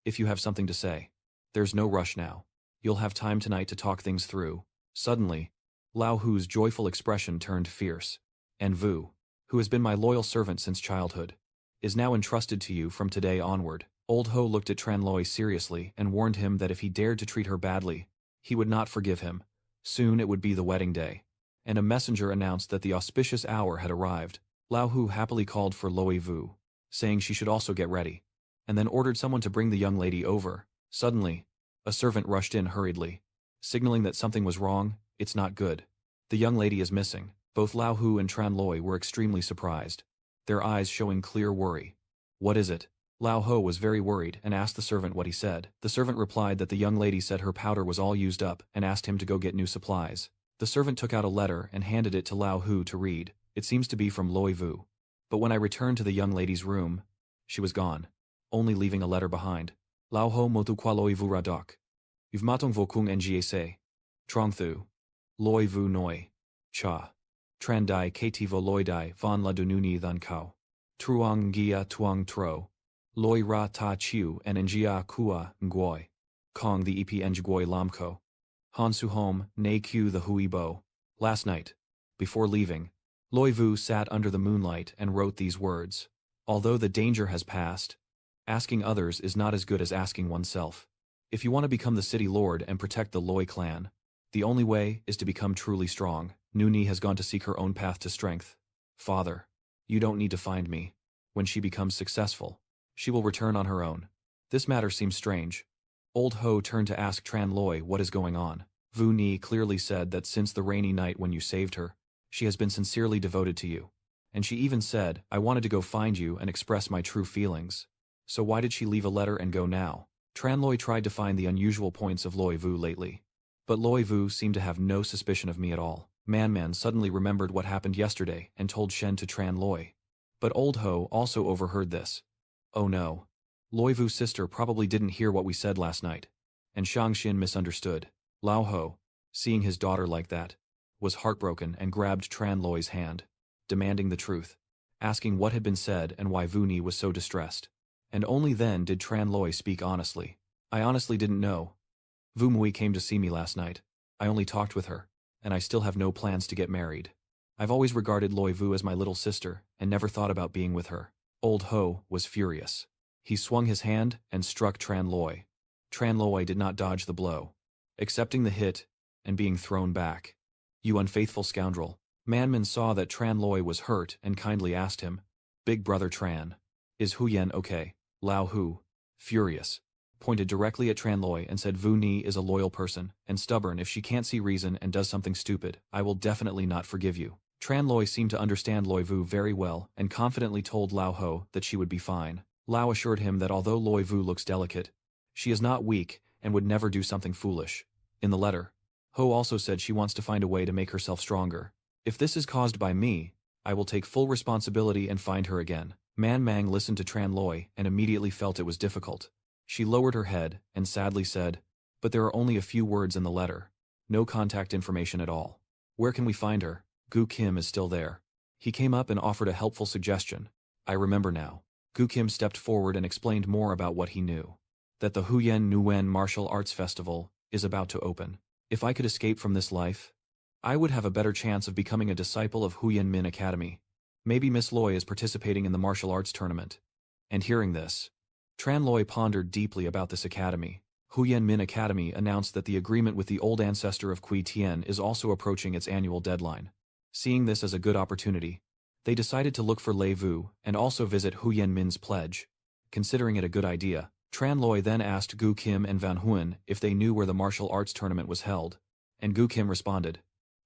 If you have something to say, there's no rush now. You'll have time tonight to talk things through. Suddenly, Lao Hu's joyful expression turned fierce. And Vu, who has been my loyal servant since childhood, is now entrusted to you from today onward. Old Ho looked at Tran Loi seriously and warned him that if he dared to treat her badly, he would not forgive him. Soon it would be the wedding day, and a messenger announced that the auspicious hour had arrived. Lao Hu happily called for Loi Vu, saying she should also get ready, and then ordered someone to bring the young lady over. Suddenly, a servant rushed in hurriedly, signaling that something was wrong. It's not good. The young lady is missing. Both Lao Hu and Tran Loi were extremely surprised, their eyes showing clear worry. What is it? Lao Ho was very worried and asked the servant what he said. The servant replied that the young lady said her powder was all used up and asked him to go get new supplies. The servant took out a letter and handed it to Lao Hu to read. It seems to be from Loi Vu. But when I returned to the young lady's room, she was gone, only leaving a letter behind. Lao Ho motu qua Loi Vu radok. You've matong vokung ngasc. Trong thu. Loi Vu noi. Cha. Tran Dai kt vo Loi Dai von la dununi than kao. Truong gia tuong tro. Loi ra ta chiu and njia kua ngoi. Kong the ep ngoi lamko. Hansu home, ne q the hui bo. Last night, before leaving, Loi Vu sat under the moonlight and wrote these words. Although the danger has passed, asking others is not as good as asking oneself. If you want to become the city lord and protect the Loi clan, the only way is to become truly strong. Nuni has gone to seek her own path to strength. Father, you don't need to find me. When she becomes successful, she will return on her own. This matter seems strange. Old Ho turned to ask Tran Loi what is going on. Vu Ni clearly said that since the rainy night when you saved her, she has been sincerely devoted to you. And she even said, I wanted to go find you and express my true feelings. So why did she leave a letter and go now? Tran Loi tried to find the unusual points of Loi Vu lately. But Loi Vu seemed to have no suspicion of me at all. Man Man suddenly remembered what happened yesterday and told Shen to Tran Loi. But Old Ho also overheard this. Oh no. Loi Vu's sister probably didn't hear what we said last night. And Shang Xin misunderstood. Lao Ho, seeing his daughter like that, was heartbroken and grabbed Tran Loi's hand, demanding the truth, asking what had been said and why Vu Ni was so distressed. And only then did Tran Loi speak honestly. I honestly didn't know. Vu Mui came to see me last night. I only talked with her, and I still have no plans to get married. I've always regarded Loi Vu as my little sister and never thought about being with her. Old Ho was furious. He swung his hand and struck Tran Loi. Tran Loi did not dodge the blow, accepting the hit and being thrown back. You unfaithful scoundrel. Manman saw that Tran Loi was hurt and kindly asked him, "Big brother Tran, is Huyen okay?" Lao Hu, furious, pointed directly at Tran Loi and said Vu Ni is a loyal person and stubborn. If she can't see reason and does something stupid, I will definitely not forgive you. Tran Loi seemed to understand Loi Vu very well and confidently told Lao Ho that she would be fine. Lao assured him that although Loi Vu looks delicate, she is not weak and would never do something foolish. In the letter, Ho also said she wants to find a way to make herself stronger. If this is caused by me, I will take full responsibility and find her again. Man Mang listened to Tran Loi and immediately felt it was difficult. She lowered her head and sadly said, "But there are only a few words in the letter. No contact information at all. Where can we find her?" Gu Kim is still there. He came up and offered a helpful suggestion. I remember now. Gu Kim stepped forward and explained more about what he knew. That the Huyen Nguyen Martial Arts Festival is about to open. If I could escape from this life, I would have a better chance of becoming a disciple of Huyen Min Academy. Maybe Miss Loi is participating in the martial arts tournament. And hearing this, Tran Loi pondered deeply about this academy. Huyen Min Academy announced that the agreement with the old ancestor of Kui Tien is also approaching its annual deadline. Seeing this as a good opportunity, they decided to look for Lei Vu and also visit Huyen Min's pledge. Considering it a good idea, Tran Loi then asked Gu Kim and Van Huyen if they knew where the martial arts tournament was held, and Gu Kim responded,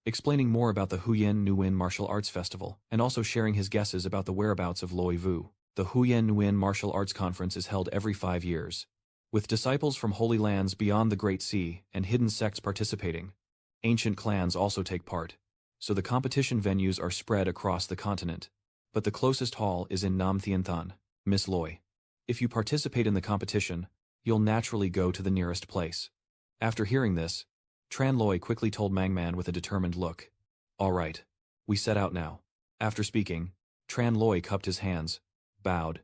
explaining more about the Huyen Nguyen Martial Arts Festival and also sharing his guesses about the whereabouts of Loi Vu. The Huyen Nguyen Martial Arts Conference is held every 5 years, with disciples from holy lands beyond the Great Sea and hidden sects participating. Ancient clans also take part, so the competition venues are spread across the continent. But the closest hall is in Nam Thien Than, Miss Loi. If you participate in the competition, you'll naturally go to the nearest place. After hearing this, Tran Loi quickly told Mangman with a determined look, "All right, we set out now." After speaking, Tran Loi cupped his hands, bowed,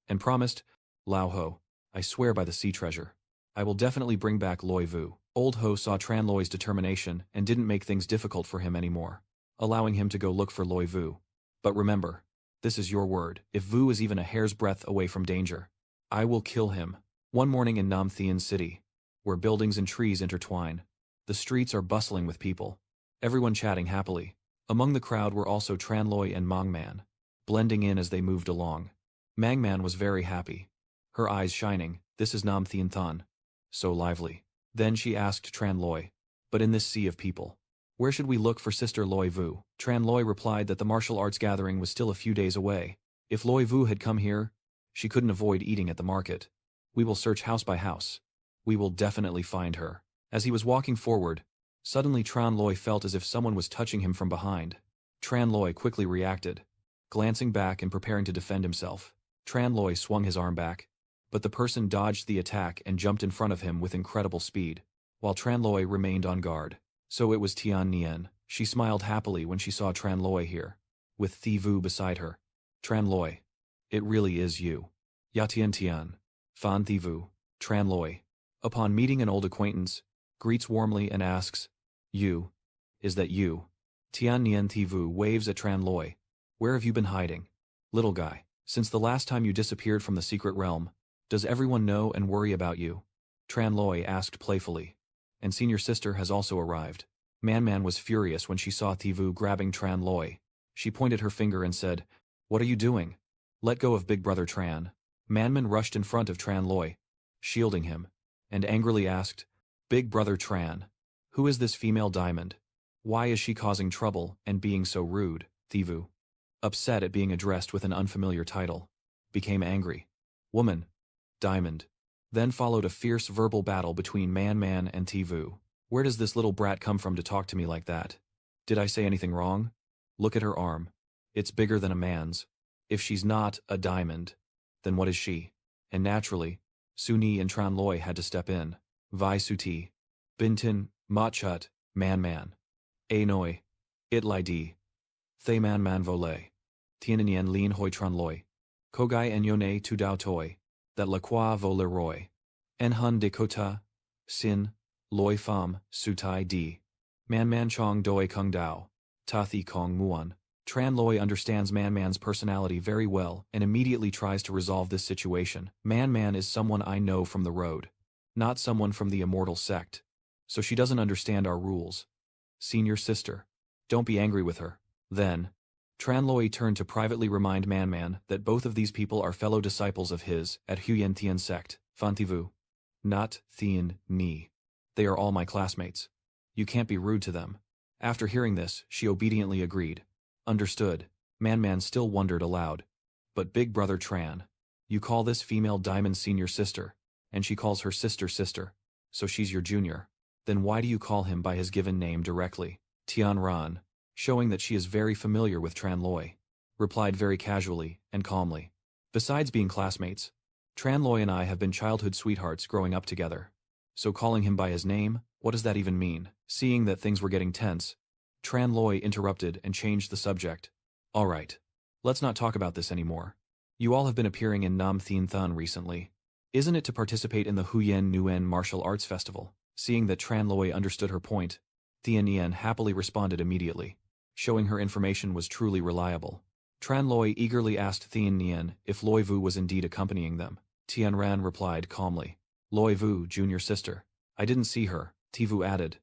and promised, "Lao Ho, I swear by the sea treasure, I will definitely bring back Loi Vu." Old Ho saw Tran Loi's determination and didn't make things difficult for him anymore, allowing him to go look for Loi Vu. "But remember, this is your word. If Vu is even a hair's breadth away from danger, I will kill him." One morning in Nam Thien City, where buildings and trees intertwine, the streets are bustling with people, everyone chatting happily. Among the crowd were also Tran Loi and Mangman, blending in as they moved along. Mangman was very happy, her eyes shining. "This is Nam Thien Than. So lively." Then she asked Tran Loi, "But in this sea of people, where should we look for Sister Loi Vu?" Tran Loi replied that the martial arts gathering was still a few days away. If Loi Vu had come here, she couldn't avoid eating at the market. "We will search house by house. We will definitely find her." As he was walking forward, suddenly Tran Loi felt as if someone was touching him from behind. Tran Loi quickly reacted, glancing back and preparing to defend himself. Tran Loi swung his arm back, but the person dodged the attack and jumped in front of him with incredible speed, while Tran Loi remained on guard. So it was Tian Nien. She smiled happily when she saw Tran Loi here, with Thi Vu beside her. "Tran Loi, it really is you." "Ya Tian Tian, Fan Thi Vu." Tran Loi, upon meeting an old acquaintance, greets warmly and asks, "You, is that you?" Tian Nien Thi Vu waves at Tran Loi. "Where have you been hiding, little guy? Since the last time you disappeared from the secret realm, does everyone know and worry about you?" Tran Loi asked playfully. "And senior sister has also arrived." Man was furious when she saw Thi Vu grabbing Tran Loi. She pointed her finger and said, "What are you doing? Let go of big brother Tran." Man rushed in front of Tran Loi, shielding him, and angrily asked, "Big brother Tran, who is this female diamond? Why is she causing trouble and being so rude?" Thi Vu, upset at being addressed with an unfamiliar title, became angry. "Woman, diamond." Then followed a fierce verbal battle between Man and Thi Vu. "Where does this little brat come from to talk to me like that? Did I say anything wrong? Look at her arm. It's bigger than a man's. If she's not a diamond, then what is she?" And naturally, Suni and Tran Loi had to step in. "Vai Suti, Bintin, Machut, Man. A Noi, It Lai Di, Thay Man Vole, Tiananien Lin Hoi Tran Loi, Kogai en Yone Tu Dao Toi, that La Qua Vo Le Roy, En Hun de Kota, Sin, Loi Pham, Sutai Di, Man Chong Doi Kung Dao, Tathi Kong Muan." Tran Loi understands Man's personality very well and immediately tries to resolve this situation. Man is someone I know from the road, not someone from the immortal sect, so she doesn't understand our rules. "Senior sister, don't be angry with her. Then, Tranloi turned to privately remind Man that both of these people are fellow disciples of his at Huyen Tian sect, Fantivu. Not Thien Ni. They are all my classmates. You can't be rude to them. After hearing this, she obediently agreed. Understood. Man still wondered aloud. But big brother Tran. You call this female Diamond senior sister, and she calls her sister sister, so she's your junior. Then why do you call him by his given name directly? Tian Ran, showing that she is very familiar with Tranloi, replied very casually and calmly. Besides being classmates, Tranloi and I have been childhood sweethearts growing up together. So calling him by his name, what does that even mean? Seeing that things were getting tense, Tranloi interrupted and changed the subject. All right. Let's not talk about this anymore. You all have been appearing in Nam Thien Thun recently. Isn't it to participate in the Huyen Nguyen Martial Arts Festival? Seeing that Tranloi understood her point, Thien Yen happily responded immediately, showing her information was truly reliable. Tranloi eagerly asked Thien Yen if Loi Vu was indeed accompanying them. Tian Ran replied calmly. Loi Vu, junior sister. I didn't see her, Tivu added.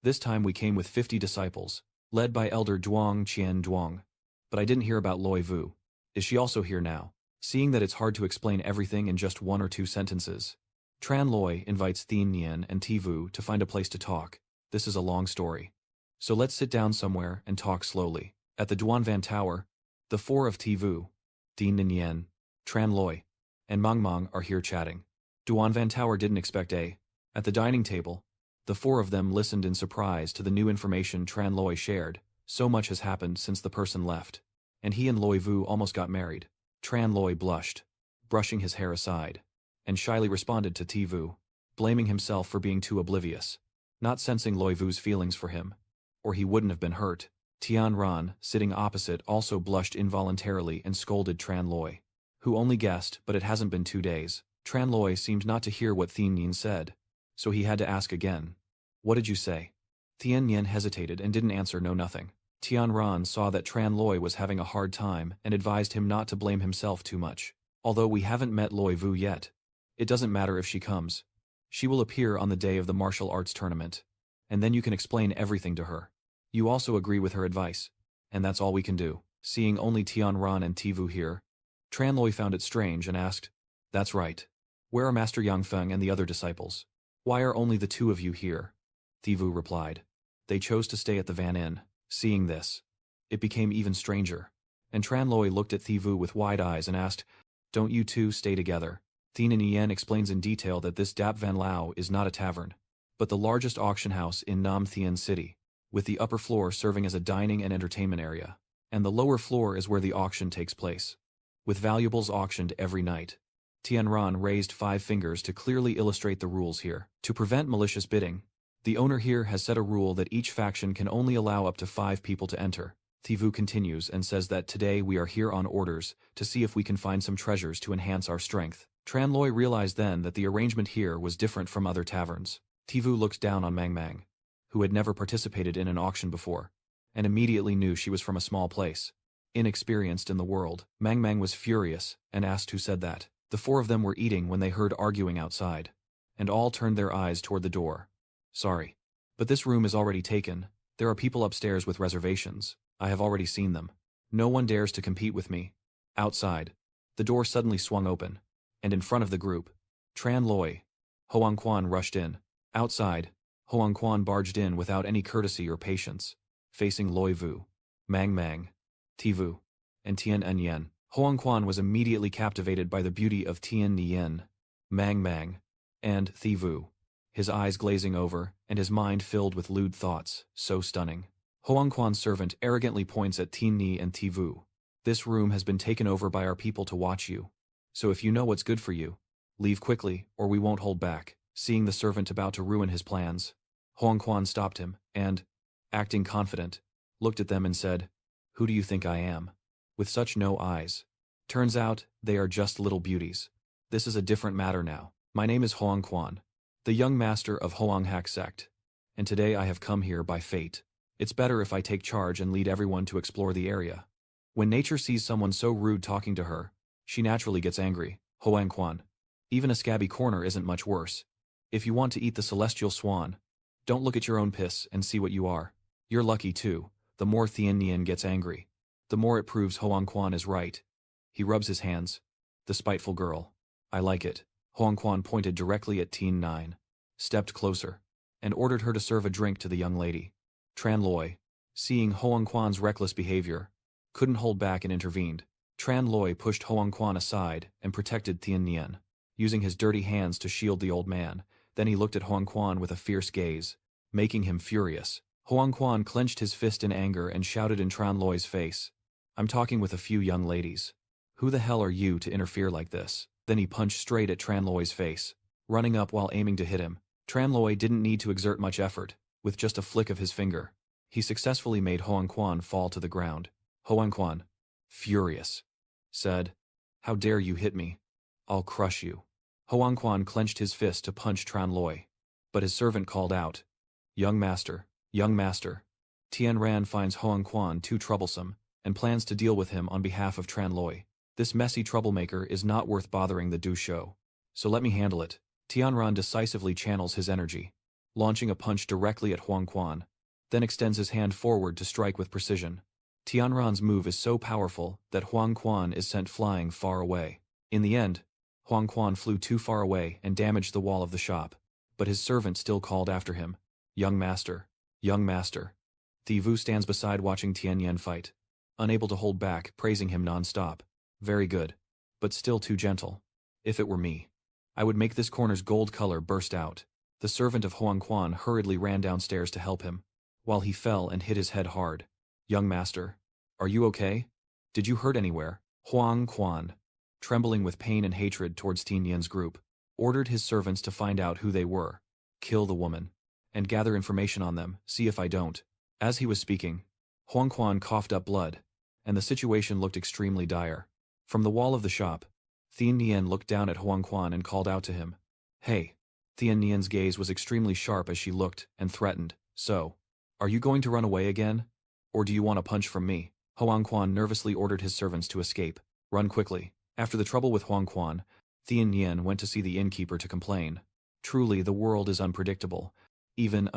This time we came with 50 disciples, led by Elder Duong Qian Duong. But I didn't hear about Loi Vu. Is she also here now? Seeing that it's hard to explain everything in just 1 or 2 sentences, Tranloi invites Thien Yen and Tivu to find a place to talk. This is a long story. So let's sit down somewhere and talk slowly. At the Duan Van Tower, the 4 of Tivu, Thien Yen, Tranloi, and Mang are here chatting. Duan Van Tower didn't expect At the dining table, the 4 of them listened in surprise to the new information Tranloi shared. So much has happened since the person left, and he and Loi Vu almost got married. Tranloi blushed, brushing his hair aside, and shyly responded to Tivu, blaming himself for being too oblivious, not sensing Loi Vu's feelings for him, or he wouldn't have been hurt. Tian Ran, sitting opposite, also blushed involuntarily and scolded Tranloi, who only guessed, but it hasn't been 2 days. Tranloi seemed not to hear what Thien Yen said, so he had to ask again. What did you say? Thien Yen hesitated and didn't answer nothing. Tian Ran saw that Tranloi was having a hard time and advised him not to blame himself too much. Although we haven't met Loi Vu yet, it doesn't matter if she comes. She will appear on the day of the martial arts tournament, and then you can explain everything to her. You also agree with her advice, and that's all we can do. Seeing only Tian Ran and Tivu here, Tranloi found it strange and asked, That's right. Where are Master Yang Feng and the other disciples? Why are only the 2 of you here? Tivu replied. They chose to stay at the Van Inn. Seeing this, it became even stranger, and Tranloi looked at Tivu with wide eyes and asked, Don't you 2 stay together? Thien Yen explains in detail that this Dap Van Lao is not a tavern, but the largest auction house in Nam Thien City, with the upper floor serving as a dining and entertainment area, and the lower floor is where the auction takes place, with valuables auctioned every night. Tian Ran raised 5 fingers to clearly illustrate the rules here. To prevent malicious bidding, the owner here has set a rule that each faction can only allow up to 5 people to enter. Tivu continues and says that today we are here on orders to see if we can find some treasures to enhance our strength. Tranloi realized then that the arrangement here was different from other taverns. Tivu looked down on Mang, who had never participated in an auction before, and immediately knew she was from a small place, inexperienced in the world. Mang was furious and asked who said that. The 4 of them were eating when they heard arguing outside, and all turned their eyes toward the door. Sorry, but this room is already taken. There are people upstairs with reservations. I have already seen them. No one dares to compete with me. Outside, the door suddenly swung open, and in front of the group, Tranloi, Hoang Quan rushed in. Outside, Hoang Quan barged in without any courtesy or patience, facing Loi Vu, Mang, Tivu, and Tien Yen. Hoang Quan was immediately captivated by the beauty of Tien Yen, Mang, and Tivu, his eyes glazing over and his mind filled with lewd thoughts, so stunning. Hoang Quan's servant arrogantly points at Tien Ni and Tivu. This room has been taken over by our people to watch you, so if you know what's good for you, leave quickly or we won't hold back. Seeing the servant about to ruin his plans, Hoang Quan stopped him and, acting confident, looked at them and said, Who do you think I am? With such no eyes. Turns out, they are just little beauties. This is a different matter now. My name is Hoang Quan, the young master of Hoang Hak sect, and today I have come here by fate. It's better if I take charge and lead everyone to explore the area. When nature sees someone so rude talking to her, she naturally gets angry. Hoang Quan. Even a scabby corner isn't much worse. If you want to eat the celestial swan, don't look at your own piss and see what you are. You're lucky too, The more Thien Nien gets angry, the more it proves Hoang Quan is right. He rubs his hands. The spiteful girl. I like it. Hoang Quan pointed directly at Tien Nine, stepped closer, and ordered her to serve a drink to the young lady. Tran Loi, seeing Hoang Quan's reckless behavior, couldn't hold back and intervened. Tran Loi pushed Hoang Quan aside and protected Thien Nien, using his dirty hands to shield the old man. Then he looked at Hoang Quan with a fierce gaze, making him furious. Hoang Quan clenched his fist in anger and shouted in Tran Loi's face, I'm talking with a few young ladies. Who the hell are you to interfere like this? Then he punched straight at Tran Loi's face, running up while aiming to hit him. Tran Loi didn't need to exert much effort. With just a flick of his finger, he successfully made Hoang Quan fall to the ground. Hoang Quan, furious, said, How dare you hit me? I'll crush you. Hoang Quan clenched his fist to punch Tran Loi, but his servant called out, Young master, Tien Ran finds Hoang Quan too troublesome and plans to deal with him on behalf of Tran Loi. This messy troublemaker is not worth bothering the Du Shou, so let me handle it. Tien Ran decisively channels his energy, launching a punch directly at Hoang Quan, then extends his hand forward to strike with precision. Tien Ran's move is so powerful that Hoang Quan is sent flying far away. In the end, Hoang Quan flew too far away and damaged the wall of the shop, but his servant still called after him, Young master. Thi Vu stands beside watching Tien Yen fight, unable to hold back, praising him non-stop. Very good, but still too gentle. If it were me, I would make this corner's gold color burst out. The servant of Hoang Quan hurriedly ran downstairs to help him, while he fell and hit his head hard. Young master, are you okay? Did you hurt anywhere? Hoang Quan, trembling with pain and hatred towards Tien Yen's group, ordered his servants to find out who they were, kill the woman, and gather information on them, see if I don't. As he was speaking, Hoang Quan coughed up blood, and the situation looked extremely dire. From the wall of the shop, Thien Nien looked down at Hoang Quan and called out to him. Hey. Thien Nien's gaze was extremely sharp as she looked and threatened. So, are you going to run away again? Or do you want a punch from me? Hoang Quan nervously ordered his servants to escape. Run quickly. After the trouble with Hoang Quan, Thien Nien went to see the innkeeper to complain. Truly, the world is unpredictable. Even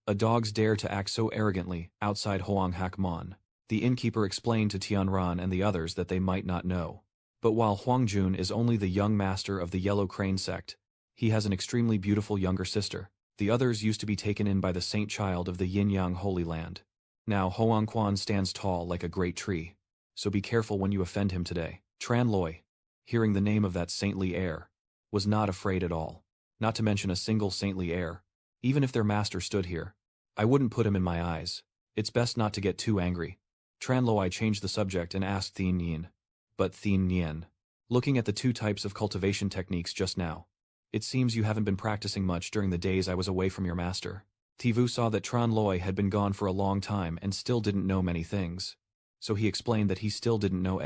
a dogs dare to act so arrogantly outside Hoang Hak Mon. The innkeeper explained to Tian Ran and the others that they might not know. But while Huang Jun is only the young master of the Yellow Crane sect, he has an extremely beautiful younger sister. The others used to be taken in by the saint child of the Yin-Yang Holy Land. Now Hoang Quan stands tall like a great tree, so be careful when you offend him today. Tran Loi, hearing the name of that saintly heir, was not afraid at all. Not to mention a single saintly heir. Even if their master stood here, I wouldn't put him in my eyes. It's best not to get too angry. Tran Loi changed the subject and asked Thien Nien. But Thien Nien, looking at the two types of cultivation techniques just now, it seems you haven't been practicing much during the days I was away from your master. Thi Vu saw that Tran Loi had been gone for a long time and still didn't know many things, so he explained that he still didn't know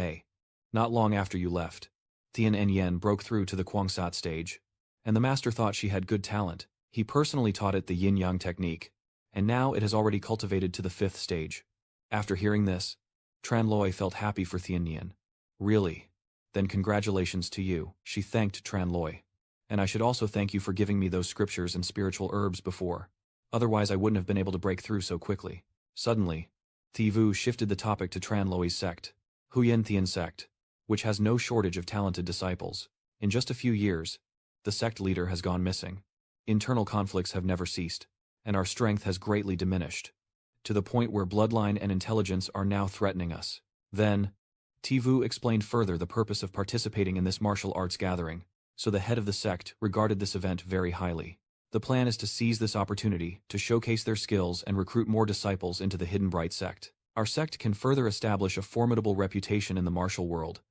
Not long after you left, Thien Yen broke through to the Kwangsat stage, and the master thought she had good talent. He personally taught it the yin-yang technique, and now it has already cultivated to the 5th stage. After hearing this, Tran Loi felt happy for Thien Nien. Really? Then congratulations to you, she thanked Tran Loi. And I should also thank you for giving me those scriptures and spiritual herbs before. Otherwise I wouldn't have been able to break through so quickly. Suddenly, Thi Vu shifted the topic to Tran Loi's sect, Huyen Thien sect, which has no shortage of talented disciples. In just a few years, the sect leader has gone missing. Internal conflicts have never ceased, and our strength has greatly diminished, to the point where bloodline and intelligence are now threatening us. Then, Thi Vu explained further the purpose of participating in this martial arts gathering, so the head of the sect regarded this event very highly. The plan is to seize this opportunity to showcase their skills and recruit more disciples into the Hidden Bright sect. Our sect can further establish a formidable reputation in the martial world.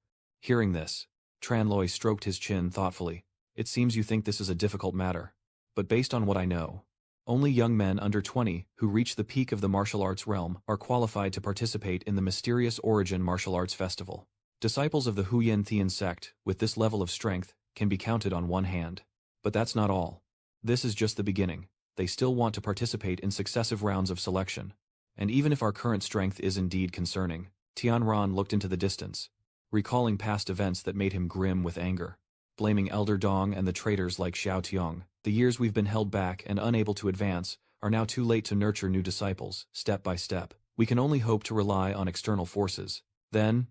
Hearing this, Tran Loi stroked his chin thoughtfully. It seems you think this is a difficult matter, but based on what I know, only young men under 20 who reach the peak of the martial arts realm are qualified to participate in the Mysterious Origin Martial Arts Festival. Disciples of the Huyen Thien sect with this level of strength can be counted on one hand. But that's not all. This is just the beginning. They still want to participate in successive rounds of selection. And even if our current strength is indeed concerning, Tian Ran looked into the distance, recalling past events that made him grim with anger, blaming Elder Dong and the traitors like Xiao Tiong. The years we've been held back and unable to advance are now too late to nurture new disciples, step by step. We can only hope to rely on external forces. Then,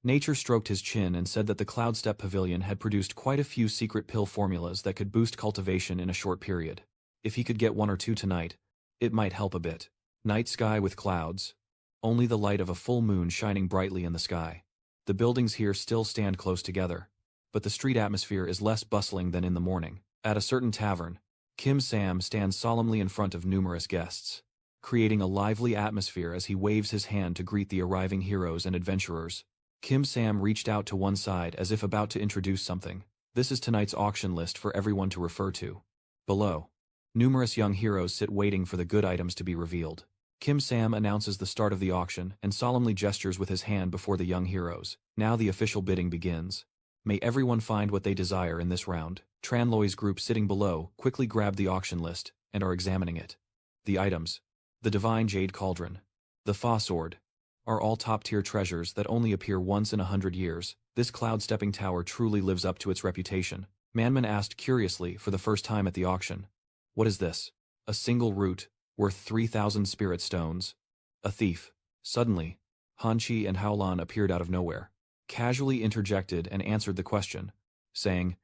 Nature stroked his chin and said that the Cloudstep Pavilion had produced quite a few secret pill formulas that could boost cultivation in a short period. If he could get one or two tonight, it might help a bit. Night sky with clouds. Only the light of a full moon shining brightly in the sky. The buildings here still stand close together, but the street atmosphere is less bustling than in the morning. At a certain tavern, Kim Sam stands solemnly in front of numerous guests, creating a lively atmosphere as he waves his hand to greet the arriving heroes and adventurers. Kim Sam reached out to one side as if about to introduce something. This is tonight's auction list for everyone to refer to. Below, numerous young heroes sit waiting for the good items to be revealed. Kim Sam announces the start of the auction and solemnly gestures with his hand before the young heroes. Now the official bidding begins. May everyone find what they desire in this round. Tranloy's group sitting below quickly grab the auction list and are examining it. The items, the Divine Jade Cauldron, the Fa Sword, are all top-tier treasures that only appear once in 100 years. This cloud-stepping tower truly lives up to its reputation. Manman asked curiously for the first time at the auction. What is this? A single root, worth 3,000 spirit stones. A thief. Suddenly, Hanchi and Haolan appeared out of nowhere, casually interjected and answered the question, saying,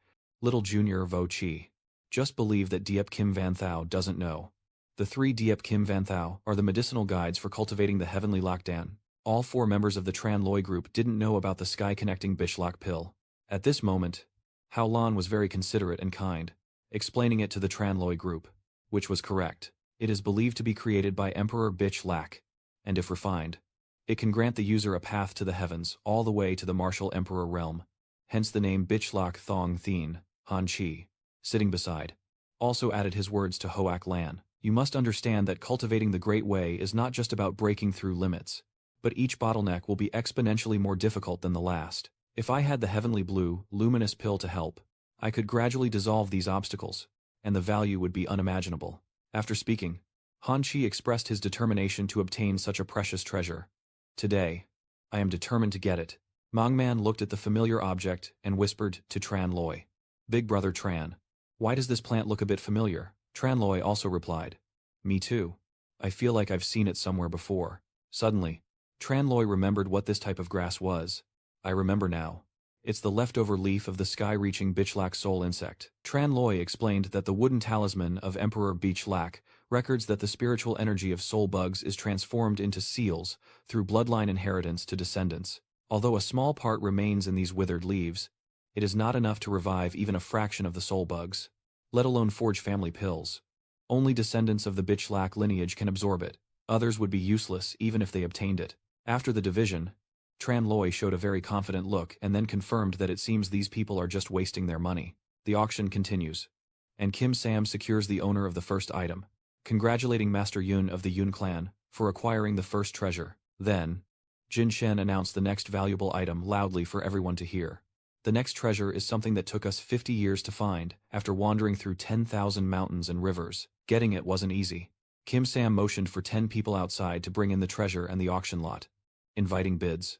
Little Junior Vo Chi. Just believe that Diep Kim Van Thao doesn't know. The 3 Diep Kim Van Thao are the medicinal guides for cultivating the heavenly Lakdan. All 4 members of the Tran Loi group didn't know about the sky-connecting Bishlak pill. At this moment, Haolan was very considerate and kind, explaining it to the Tran Loi group, which was correct. It is believed to be created by Emperor Bishlak, and if refined, it can grant the user a path to the heavens all the way to the martial emperor realm, hence the name Bishlak Thong Thien. Han Chi, sitting beside, also added his words to Hoak Lan. You must understand that cultivating the Great Way is not just about breaking through limits, but each bottleneck will be exponentially more difficult than the last. If I had the heavenly blue, luminous pill to help, I could gradually dissolve these obstacles, and the value would be unimaginable. After speaking, Han Chi expressed his determination to obtain such a precious treasure. Today, I am determined to get it. Mangman looked at the familiar object and whispered to Tran Loi. Big brother Tran, why does this plant look a bit familiar? Tran Loi also replied. Me too. I feel like I've seen it somewhere before. Suddenly, Tran Loi remembered what this type of grass was. I remember now. It's the leftover leaf of the sky-reaching Bichlak soul insect. Tran Loi explained that the wooden talisman of Emperor Bichlak records that the spiritual energy of soul bugs is transformed into seals through bloodline inheritance to descendants. Although a small part remains in these withered leaves, it is not enough to revive even a fraction of the soul bugs, let alone forge family pills. Only descendants of the Bichlak lineage can absorb it. Others would be useless even if they obtained it. After the division, Tran Loi showed a very confident look and then confirmed that it seems these people are just wasting their money. The auction continues, and Kim Sam secures the owner of the first item, congratulating Master Yun of the Yun clan for acquiring the first treasure. Then, Jin Shen announced the next valuable item loudly for everyone to hear. The next treasure is something that took us 50 years to find after wandering through 10,000 mountains and rivers. Getting it wasn't easy. Kim Sam motioned for 10 people outside to bring in the treasure and the auction lot, inviting bids.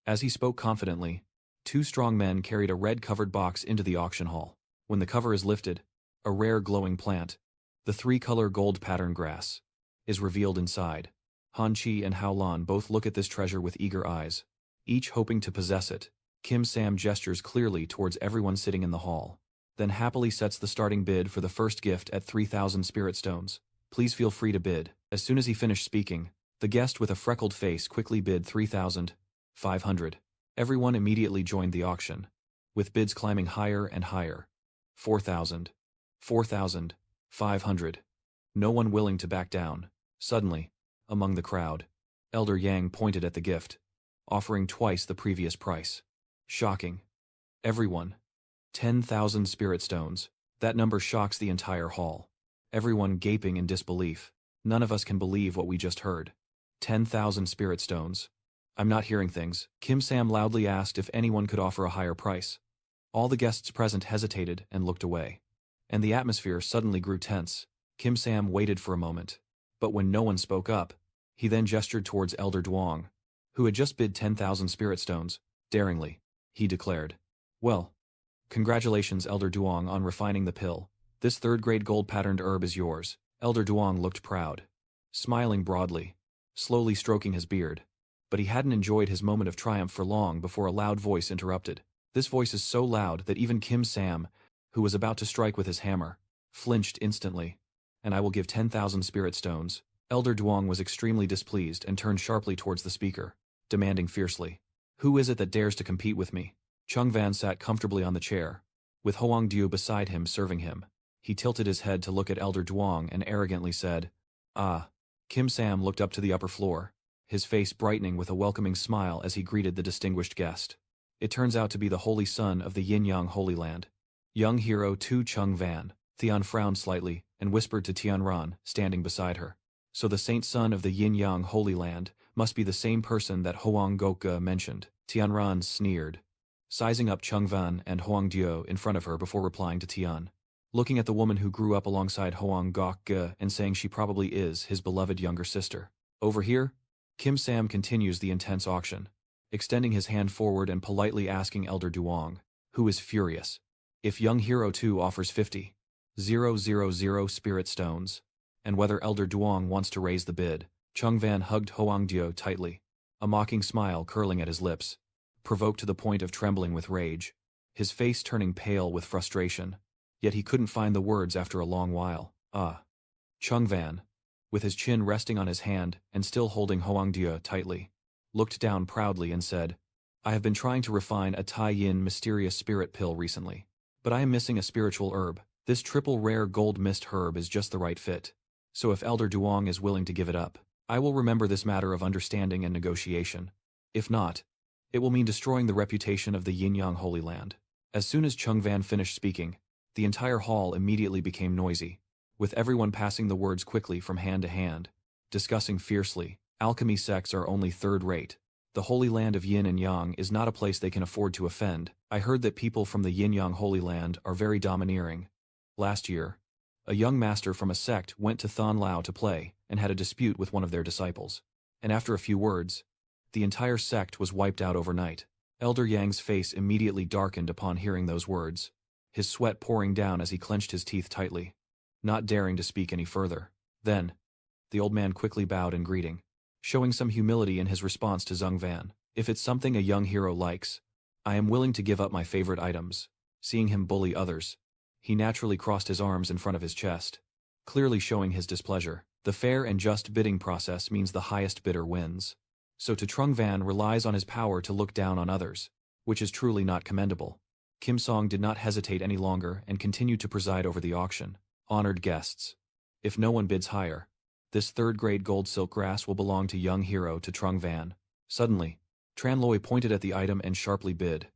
As he spoke confidently, 2 strong men carried a red-covered box into the auction hall. When the cover is lifted, a rare glowing plant, the 3-color gold pattern grass, is revealed inside. Han Chi and Haolan both look at this treasure with eager eyes, each hoping to possess it. Kim Sam gestures clearly towards everyone sitting in the hall, then happily sets the starting bid for the first gift at 3,000 spirit stones. Please feel free to bid. As soon as he finished speaking, the guest with a freckled face quickly bid 3,500. Everyone immediately joined the auction, with bids climbing higher and higher. 4,000. 4,500. No one willing to back down. Suddenly, among the crowd, Elder Yang pointed at the gift, offering twice the previous price. Shocking. Everyone. 10,000 spirit stones. That number shocks the entire hall. Everyone gaping in disbelief. None of us can believe what we just heard. 10,000 spirit stones. I'm not hearing things. Kim Sam loudly asked if anyone could offer a higher price. All the guests present hesitated and looked away. And the atmosphere suddenly grew tense. Kim Sam waited for a moment. But when no one spoke up, he then gestured towards Elder Duong, who had just bid 10,000 spirit stones. Daringly, he declared. Well, congratulations, Elder Duong, on refining the pill. This 3rd-grade gold-patterned herb is yours. Elder Duong looked proud, smiling broadly. slowly stroking his beard. But he hadn't enjoyed his moment of triumph for long before a loud voice interrupted. This voice is so loud that even Kim Sam, who was about to strike with his hammer, flinched instantly. And I will give 10,000 spirit stones. Elder Duong was extremely displeased and turned sharply towards the speaker, demanding fiercely, "Who is it that dares to compete with me?" Chung Van sat comfortably on the chair, with Hoang Diu beside him serving him. He tilted his head to look at Elder Duong and arrogantly said, "Ah." Kim Sam looked up to the upper floor, his face brightening with a welcoming smile as he greeted the distinguished guest. It turns out to be the holy son of the Yin-Yang Holy Land, young hero Tu Chung Van. Theon frowned slightly and whispered to Tianran, standing beside her. So the saint son of the Yin-Yang Holy Land must be the same person that Hoang Gokga mentioned. Tianran sneered, sizing up Chung Van and Hoang Diu in front of her before replying to Tian, looking at the woman who grew up alongside Hoang Gokga and saying she probably is his beloved younger sister. Over here, Kim Sam continues the intense auction, extending his hand forward and politely asking Elder Duong, who is furious, if young hero 2 offers 50,000 spirit stones, and whether Elder Duong wants to raise the bid. Chung Van hugged Hoang Diu tightly, a mocking smile curling at his lips, provoked to the point of trembling with rage, his face turning pale with frustration. Yet he couldn't find the words after a long while. Chung Van, with his chin resting on his hand and still holding Hoang Diu tightly, looked down proudly and said, "I have been trying to refine a Tai Yin mysterious spirit pill recently, but I am missing a spiritual herb. This triple rare gold mist herb is just the right fit. So if Elder Duong is willing to give it up, I will remember this matter of understanding and negotiation. If not, it will mean destroying the reputation of the Yin-Yang Holy Land." As soon as Chung Van finished speaking, the entire hall immediately became noisy, with everyone passing the words quickly from hand to hand, discussing fiercely. Alchemy sects are only third-rate. The Holy Land of Yin and Yang is not a place they can afford to offend. I heard that people from the Yin-Yang Holy Land are very domineering. Last year, a young master from a sect went to Thon Lao to play and had a dispute with one of their disciples. And after a few words, the entire sect was wiped out overnight. Elder Yang's face immediately darkened upon hearing those words, his sweat pouring down as he clenched his teeth tightly, not daring to speak any further. Then, the old man quickly bowed in greeting, showing some humility in his response to Zhang Van. "If it's something a young hero likes, I am willing to give up my favorite items." Seeing him bully others, he naturally crossed his arms in front of his chest, clearly showing his displeasure. The fair and just bidding process means the highest bidder wins. So Trung Van relies on his power to look down on others, which is truly not commendable. Kim Song did not hesitate any longer and continued to preside over the auction. "Honored guests, if no one bids higher, this third-grade gold silk grass will belong to young hero to Trung Van." Suddenly, Tran Loi pointed at the item and sharply bid,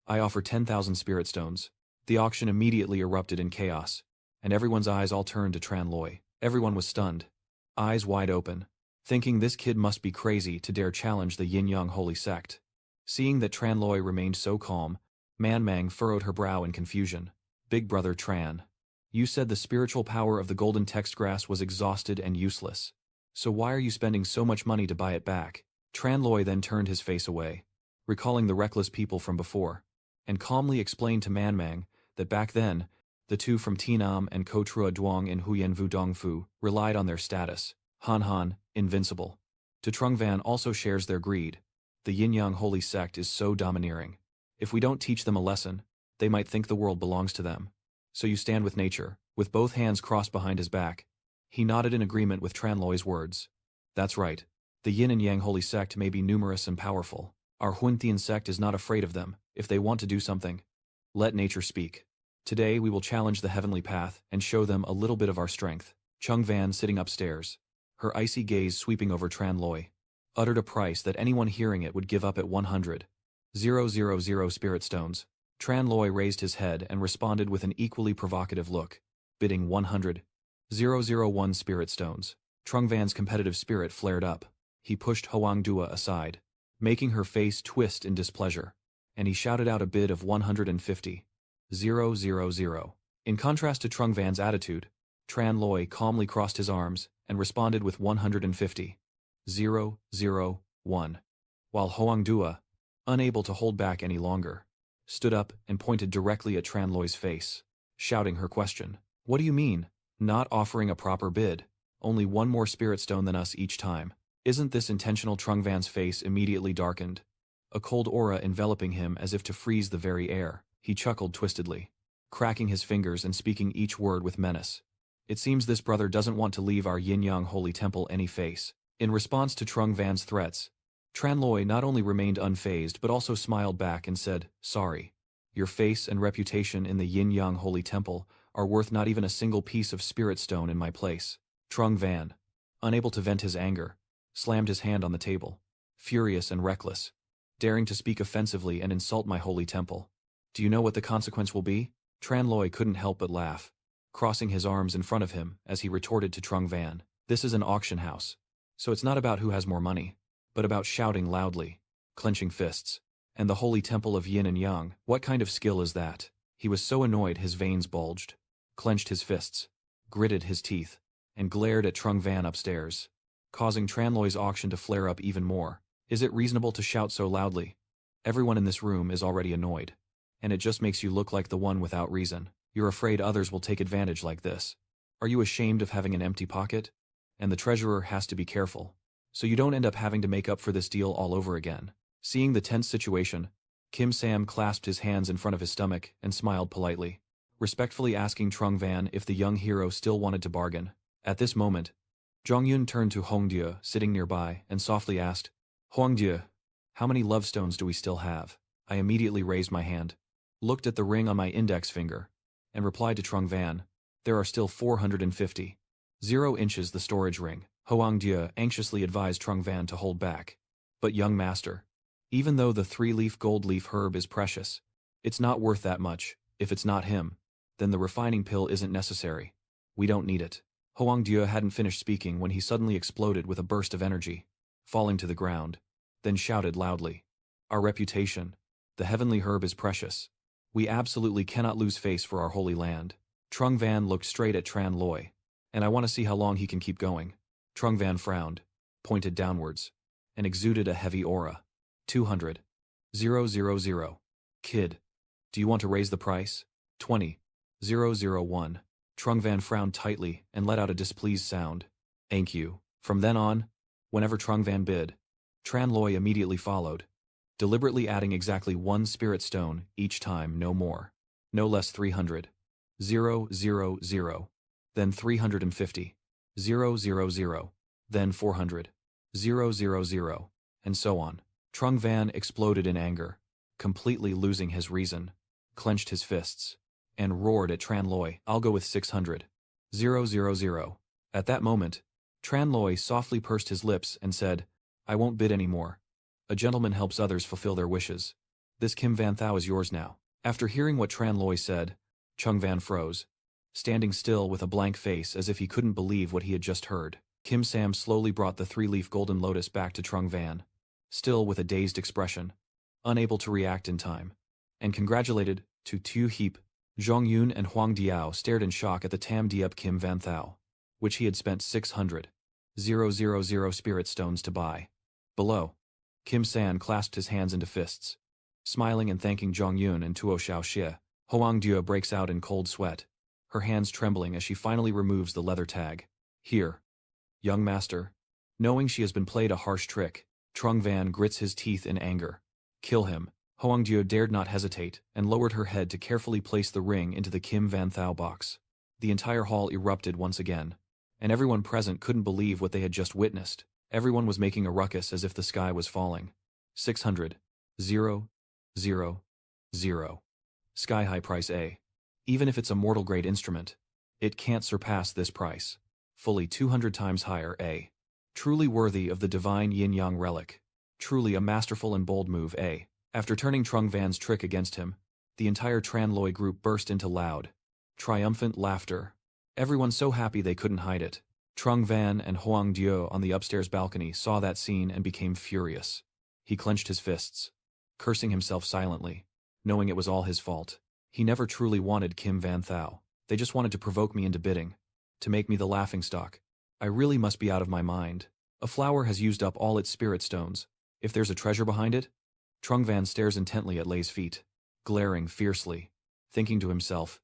"I offer 10,000 spirit stones." The auction immediately erupted in chaos, and everyone's eyes all turned to Tran Loi. Everyone was stunned, eyes wide open, thinking this kid must be crazy to dare challenge the Yin-Yang Holy Sect. Seeing that Tran Loi remained so calm, Man Mang furrowed her brow in confusion. "Big brother Tran, you said the spiritual power of the golden text grass was exhausted and useless. So why are you spending so much money to buy it back?" Tran Loi then turned his face away, recalling the reckless people from before, and calmly explained to Man Mang that back then, the two from Tinam and Kotrua Duong in Huyen Vu Dongfu relied on their status, Han Han, invincible. To Trung Van also shares their greed. The Yin-Yang Holy Sect is so domineering. If we don't teach them a lesson, they might think the world belongs to them. So you stand with nature, with both hands crossed behind his back. He nodded in agreement with Tran Loi's words. "That's right. The Yin and Yang Holy Sect may be numerous and powerful. Our Hunthian sect is not afraid of them. If they want to do something, let nature speak. Today we will challenge the heavenly path and show them a little bit of our strength." Chung Van, sitting upstairs, her icy gaze sweeping over Tran Loi, uttered a price that anyone hearing it would give up at 100,000 spirit stones. Tran Loi raised his head and responded with an equally provocative look, bidding 100,001 spirit stones. Trung Van's competitive spirit flared up. He pushed Hoang Dua aside, making her face twist in displeasure, and he shouted out a bid of 150,000. In contrast to Trung Van's attitude, Tran Loi calmly crossed his arms and responded with 150,001, while Hoang Dua, unable to hold back any longer, stood up and pointed directly at Tran Loi's face, shouting her question. "What do you mean, not offering a proper bid? Only one more spirit stone than us each time." Isn't this intentional? Trung Van's face immediately darkened, a cold aura enveloping him as if to freeze the very air. He chuckled twistedly, cracking his fingers and speaking each word with menace. It seems this brother doesn't want to leave our yin-yang holy temple any face. In response to Trung Van's threats, Tran Loi not only remained unfazed but also smiled back and said, "Sorry. Your face and reputation in the yin-yang holy temple are worth not even a single piece of spirit stone in my place." Trung Van, unable to vent his anger, slammed his hand on the table, furious and reckless, daring to speak offensively and insult my holy temple. Do you know what the consequence will be? Tran Loi couldn't help but laugh, crossing his arms in front of him as he retorted to Trung Van. This is an auction house, so it's not about who has more money, but about shouting loudly, clenching fists, and the holy temple of yin and yang. What kind of skill is that? He was so annoyed his veins bulged, clenched his fists, gritted his teeth, and glared at Trung Van upstairs, causing Tran Loi's auction to flare up even more. Is it reasonable to shout so loudly? Everyone in this room is already annoyed, and it just makes you look like the one without reason. You're afraid others will take advantage like this. Are you ashamed of having an empty pocket? And the treasurer has to be careful, so you don't end up having to make up for this deal all over again. Seeing the tense situation, Kim Sam clasped his hands in front of his stomach and smiled politely, respectfully asking Trung Van if the young hero still wanted to bargain. At this moment, Zhongyun turned to Hongdieu sitting nearby and softly asked, "Hongdieu, how many love stones do we still have?" I immediately raised my hand, looked at the ring on my index finger, and replied to Trung Van, "There are still 450. 0 inches the storage ring." Hongdieu anxiously advised Trung Van to hold back. "But young master, even though the 3-leaf gold leaf herb is precious, it's not worth that much. If it's not him, then the refining pill isn't necessary. We don't need it." Hongdieu hadn't finished speaking when he suddenly exploded with a burst of energy, falling to the ground, then shouted loudly, "Our reputation, the heavenly herb is precious. We absolutely cannot lose face for our holy land." Trung Van looked straight at Tran Loi, "And I want to see how long he can keep going." Trung Van frowned, pointed downwards, and exuded a heavy aura. 200. 000. "Kid, do you want to raise the price?" 20. 001. Trung Van frowned tightly and let out a displeased sound. "Thank you." From then on, whenever Trung Van bid, Tran Loi immediately followed, deliberately adding exactly 1 spirit stone each time, no more. No less. 300. 000. Then 350. 000. Then 400. 000. And so on. Trung Van exploded in anger, completely losing his reason, clenched his fists, and roared at Tran Loi, "I'll go with 600. 000. At that moment, Tran Loi softly pursed his lips and said, "I won't bid any more. A gentleman helps others fulfill their wishes. This Kim Van Thou is yours now." After hearing what Tran Loi said, Trung Van froze, standing still with a blank face as if he couldn't believe what he had just heard. Kim Sam slowly brought the 3-leaf golden lotus back to Trung Van, still with a dazed expression, unable to react in time, and congratulated to Tu Heap. Zhongyun and Huang Diao stared in shock at the Tam Diep Kim Van Thou, which he had spent 600,000 spirit stones to buy. Below, Kim San clasped his hands into fists, smiling and thanking Zhongyun and Tuo Xiaoxie. Huang Diao breaks out in cold sweat, her hands trembling as she finally removes the leather tag. "Here, young master." Knowing she has been played a harsh trick, Trung Van grits his teeth in anger. "Kill him." Hongdieu dared not hesitate and lowered her head to carefully place the ring into the Kim Van Thou box. The entire hall erupted once again, and everyone present couldn't believe what they had just witnessed. Everyone was making a ruckus as if the sky was falling. 600,000. Sky-high price A. Even if it's a mortal-grade instrument, it can't surpass this price. Fully 200 times higher A. Truly worthy of the divine yin-yang relic. Truly a masterful and bold move A. After turning Trung Van's trick against him, the entire Tran Loi group burst into loud, triumphant laughter. Everyone so happy they couldn't hide it. Trung Van and Huang Diao on the upstairs balcony saw that scene and became furious. He clenched his fists, cursing himself silently, knowing it was all his fault. He never truly wanted Kim Van Thou. They just wanted to provoke me into bidding, to make me the laughingstock. I really must be out of my mind. A flower has used up all its spirit stones. If there's a treasure behind it? Trung Van stares intently at Lei's feet, glaring fiercely, thinking to himself,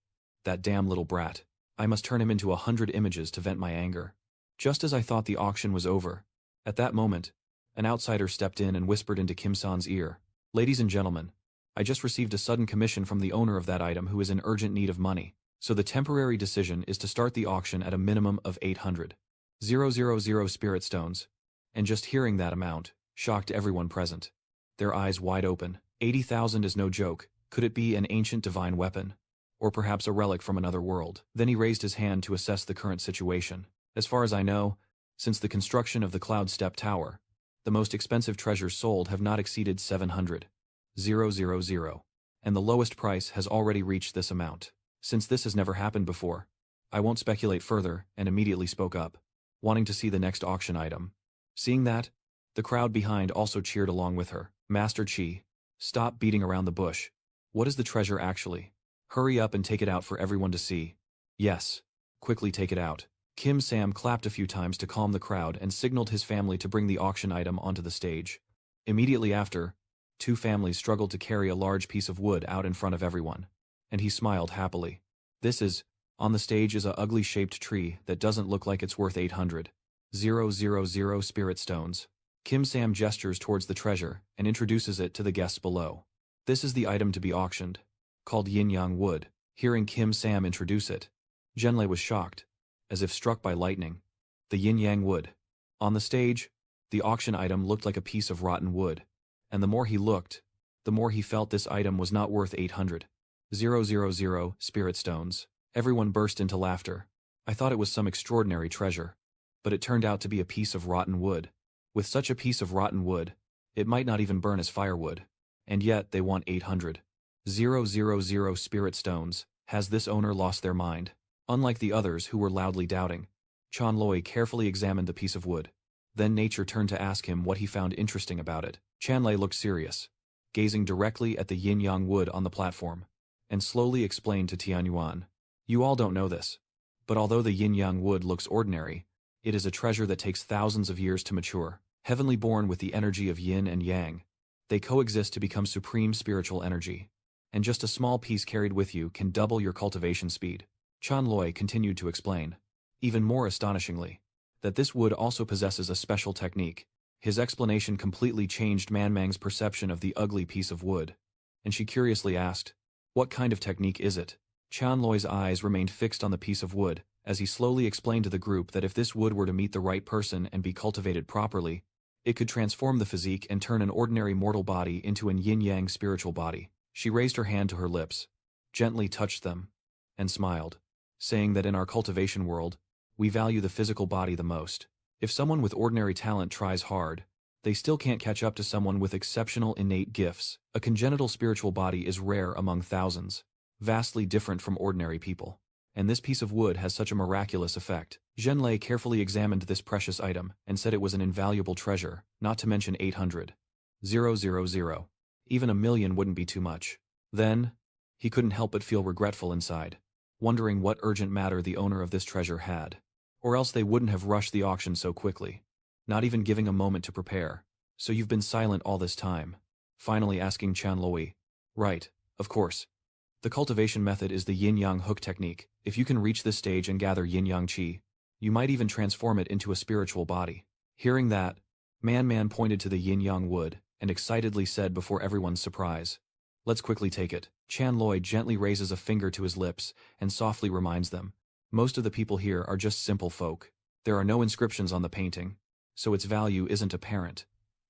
that damn little brat. I must turn him into 100 images to vent my anger. Just as I thought the auction was over, At that moment, an outsider stepped in and whispered into Kim San's ear, "Ladies and gentlemen, I just received a sudden commission from the owner of that item who is in urgent need of money, so the temporary decision is to start the auction at a minimum of 800,000 spirit stones." And just hearing that amount shocked everyone present. Their eyes wide open. 80,000 is no joke. Could it be an ancient divine weapon? Or perhaps a relic from another world? Then he raised his hand to assess the current situation. As far as I know, since the construction of the Cloud Step Tower, the most expensive treasures sold have not exceeded 700,000, and the lowest price has already reached this amount. Since this has never happened before, I won't speculate further, and immediately spoke up, wanting to see the next auction item. Seeing that, the crowd behind also cheered along with her. "Master Chi, stop beating around the bush. What is the treasure actually? Hurry up and take it out for everyone to see." "Yes, quickly take it out." Kim Sam clapped a few times to calm the crowd and signaled his family to bring the auction item onto the stage. Immediately after, two families struggled to carry a large piece of wood out in front of everyone, and he smiled happily. On the stage is a ugly-shaped tree that doesn't look like it's worth 800,000 spirit stones. Kim Sam gestures towards the treasure and introduces it to the guests below. This is the item to be auctioned, called Yin Yang Wood. Hearing Kim Sam introduce it, Zhenlei was shocked, as if struck by lightning. The Yin Yang Wood. On the stage, the auction item looked like a piece of rotten wood, and the more he looked, the more he felt this item was not worth 800,000 spirit stones. Everyone burst into laughter. I thought it was some extraordinary treasure, but it turned out to be a piece of rotten wood. With such a piece of rotten wood, it might not even burn as firewood. And yet they want 800,000 spirit stones. Has this owner lost their mind? Unlike the others who were loudly doubting, Chan Loi carefully examined the piece of wood. Then nature turned to ask him what he found interesting about it. Chan Lei looked serious, gazing directly at the yin yang wood on the platform, and slowly explained to Tianyuan, "You all don't know this, but although the yin yang wood looks ordinary, it is a treasure that takes thousands of years to mature. Heavenly born with the energy of yin and yang, they coexist to become supreme spiritual energy, and just a small piece carried with you can double your cultivation speed." Chan Loi continued to explain, even more astonishingly, that this wood also possesses a special technique. His explanation completely changed Man Mang's perception of the ugly piece of wood, and she curiously asked, "What kind of technique is it?" Chan Loi's eyes remained fixed on the piece of wood, as he slowly explained to the group that if this wood were to meet the right person and be cultivated properly, it could transform the physique and turn an ordinary mortal body into an yin-yang spiritual body. She raised her hand to her lips, gently touched them, and smiled, saying that in our cultivation world, we value the physical body the most. If someone with ordinary talent tries hard, they still can't catch up to someone with exceptional innate gifts. A congenital spiritual body is rare among thousands, vastly different from ordinary people. And this piece of wood has such a miraculous effect. Zhenlei carefully examined this precious item and said it was an invaluable treasure, not to mention 800,000. Even 1,000,000 wouldn't be too much. Then, he couldn't help but feel regretful inside, wondering what urgent matter the owner of this treasure had. Or else they wouldn't have rushed the auction so quickly, not even giving a moment to prepare. "So you've been silent all this time?" Finally asking Chan Loi. "Right, of course. The cultivation method is the yin-yang hook technique. If you can reach this stage and gather yin-yang qi, you might even transform it into a spiritual body." Hearing that, Man pointed to the yin-yang wood and excitedly said before everyone's surprise, "Let's quickly take it." Chan Loi gently raises a finger to his lips and softly reminds them, "Most of the people here are just simple folk. There are no inscriptions on the painting, so its value isn't apparent.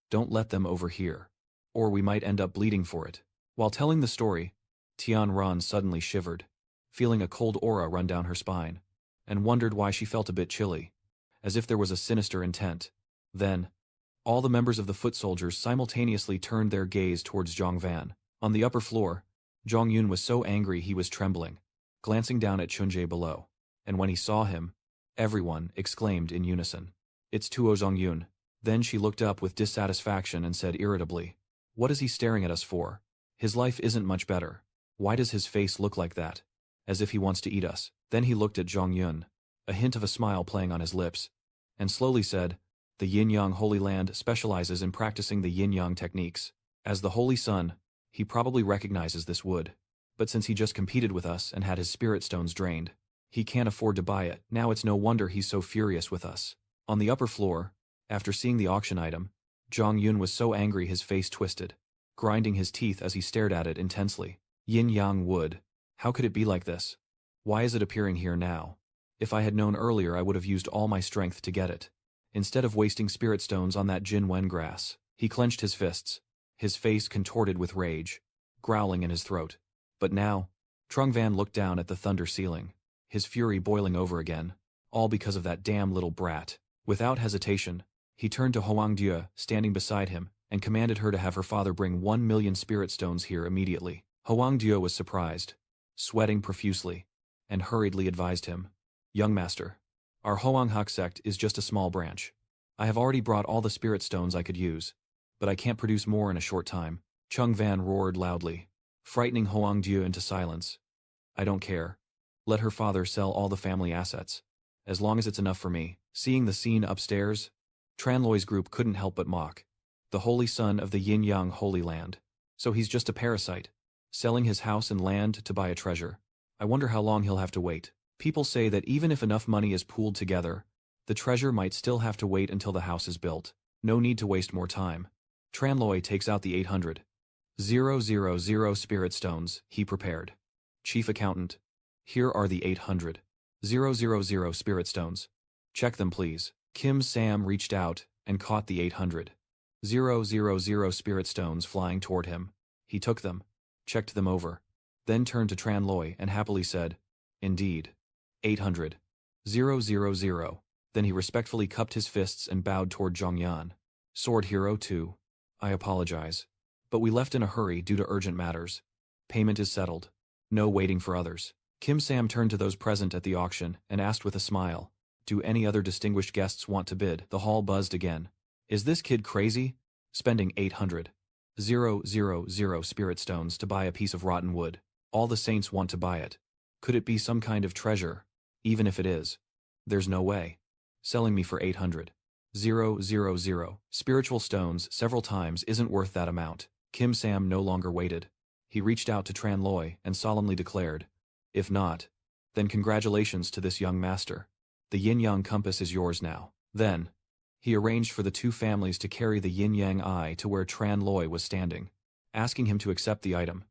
Don't let them overhear, or we might end up bleeding for it." While telling the story, Tian Ran suddenly shivered, feeling a cold aura run down her spine, and wondered why she felt a bit chilly, as if there was a sinister intent. Then, all the members of the foot soldiers simultaneously turned their gaze towards Zhong Van. On the upper floor, Zhong Yun was so angry he was trembling, glancing down at Chunjie below, and when he saw him, everyone exclaimed in unison, "It's Tuo Zhong Yun." Then she looked up with dissatisfaction and said irritably, "What is he staring at us for? His life isn't much better. Why does his face look like that? As if he wants to eat us." Then he looked at Zhong Yun, a hint of a smile playing on his lips, and slowly said, "The Yin-Yang Holy Land specializes in practicing the Yin-Yang techniques. As the Holy Sun, he probably recognizes this wood. But since he just competed with us and had his spirit stones drained, he can't afford to buy it. Now it's no wonder he's so furious with us." On the upper floor, After seeing the auction item, Zhang Yun was so angry his face twisted, grinding his teeth as he stared at it intensely. Yin Yang wood. How could it be like this? Why is it appearing here now? If I had known earlier I would have used all my strength to get it. Instead of wasting spirit stones on that Jin Wen grass, he clenched his fists, his face contorted with rage, growling in his throat. But now, Trung Van looked down at the thunder ceiling, his fury boiling over again, all because of that damn little brat. Without hesitation, he turned to Hoang Dieu, standing beside him, and commanded her to have her father bring 1,000,000 spirit stones here immediately. Hoang Dieu was surprised, sweating profusely, and hurriedly advised him, "Young master, our Hoang Hak sect is just a small branch. I have already brought all the spirit stones I could use, but I can't produce more in a short time." Chung Van roared loudly, frightening Hoang Dieu into silence. "I don't care. Let her father sell all the family assets, as long as it's enough for me." Seeing the scene upstairs, Tranloy's group couldn't help but mock. The holy son of the Yin-Yang Holy Land. So he's just a parasite, selling his house and land to buy a treasure. I wonder how long he'll have to wait. People say that even if enough money is pooled together, the treasure might still have to wait until the house is built. No need to waste more time. Tranloy takes out the 800,000 spirit stones he prepared. Chief Accountant, here are the 800,000 spirit stones. Check them please. Kim Sam reached out and caught the 800,000 spirit stones flying toward him. He took them, checked them over, then turned to Tranloy and happily said, "Indeed. 800,000. Then he respectfully cupped his fists and bowed toward Zhongyan. "Sword Hero 2. I apologize. But we left in a hurry due to urgent matters. Payment is settled. No waiting for others." Kim Sam turned to those present at the auction and asked with a smile, "Do any other distinguished guests want to bid?" The hall buzzed again. "Is this kid crazy? Spending 800,000 spirit stones to buy a piece of rotten wood. All the saints want to buy it. Could it be some kind of treasure? Even if it is. There's no way. Selling me for 800,000 spiritual stones several times isn't worth that amount." Kim Sam no longer waited. He reached out to Tranloy and solemnly declared, "If not, then congratulations to this young master. The yin-yang compass is yours now." Then, he arranged for the two families to carry the yin-yang eye to where Tranloy was standing, asking him to accept the item.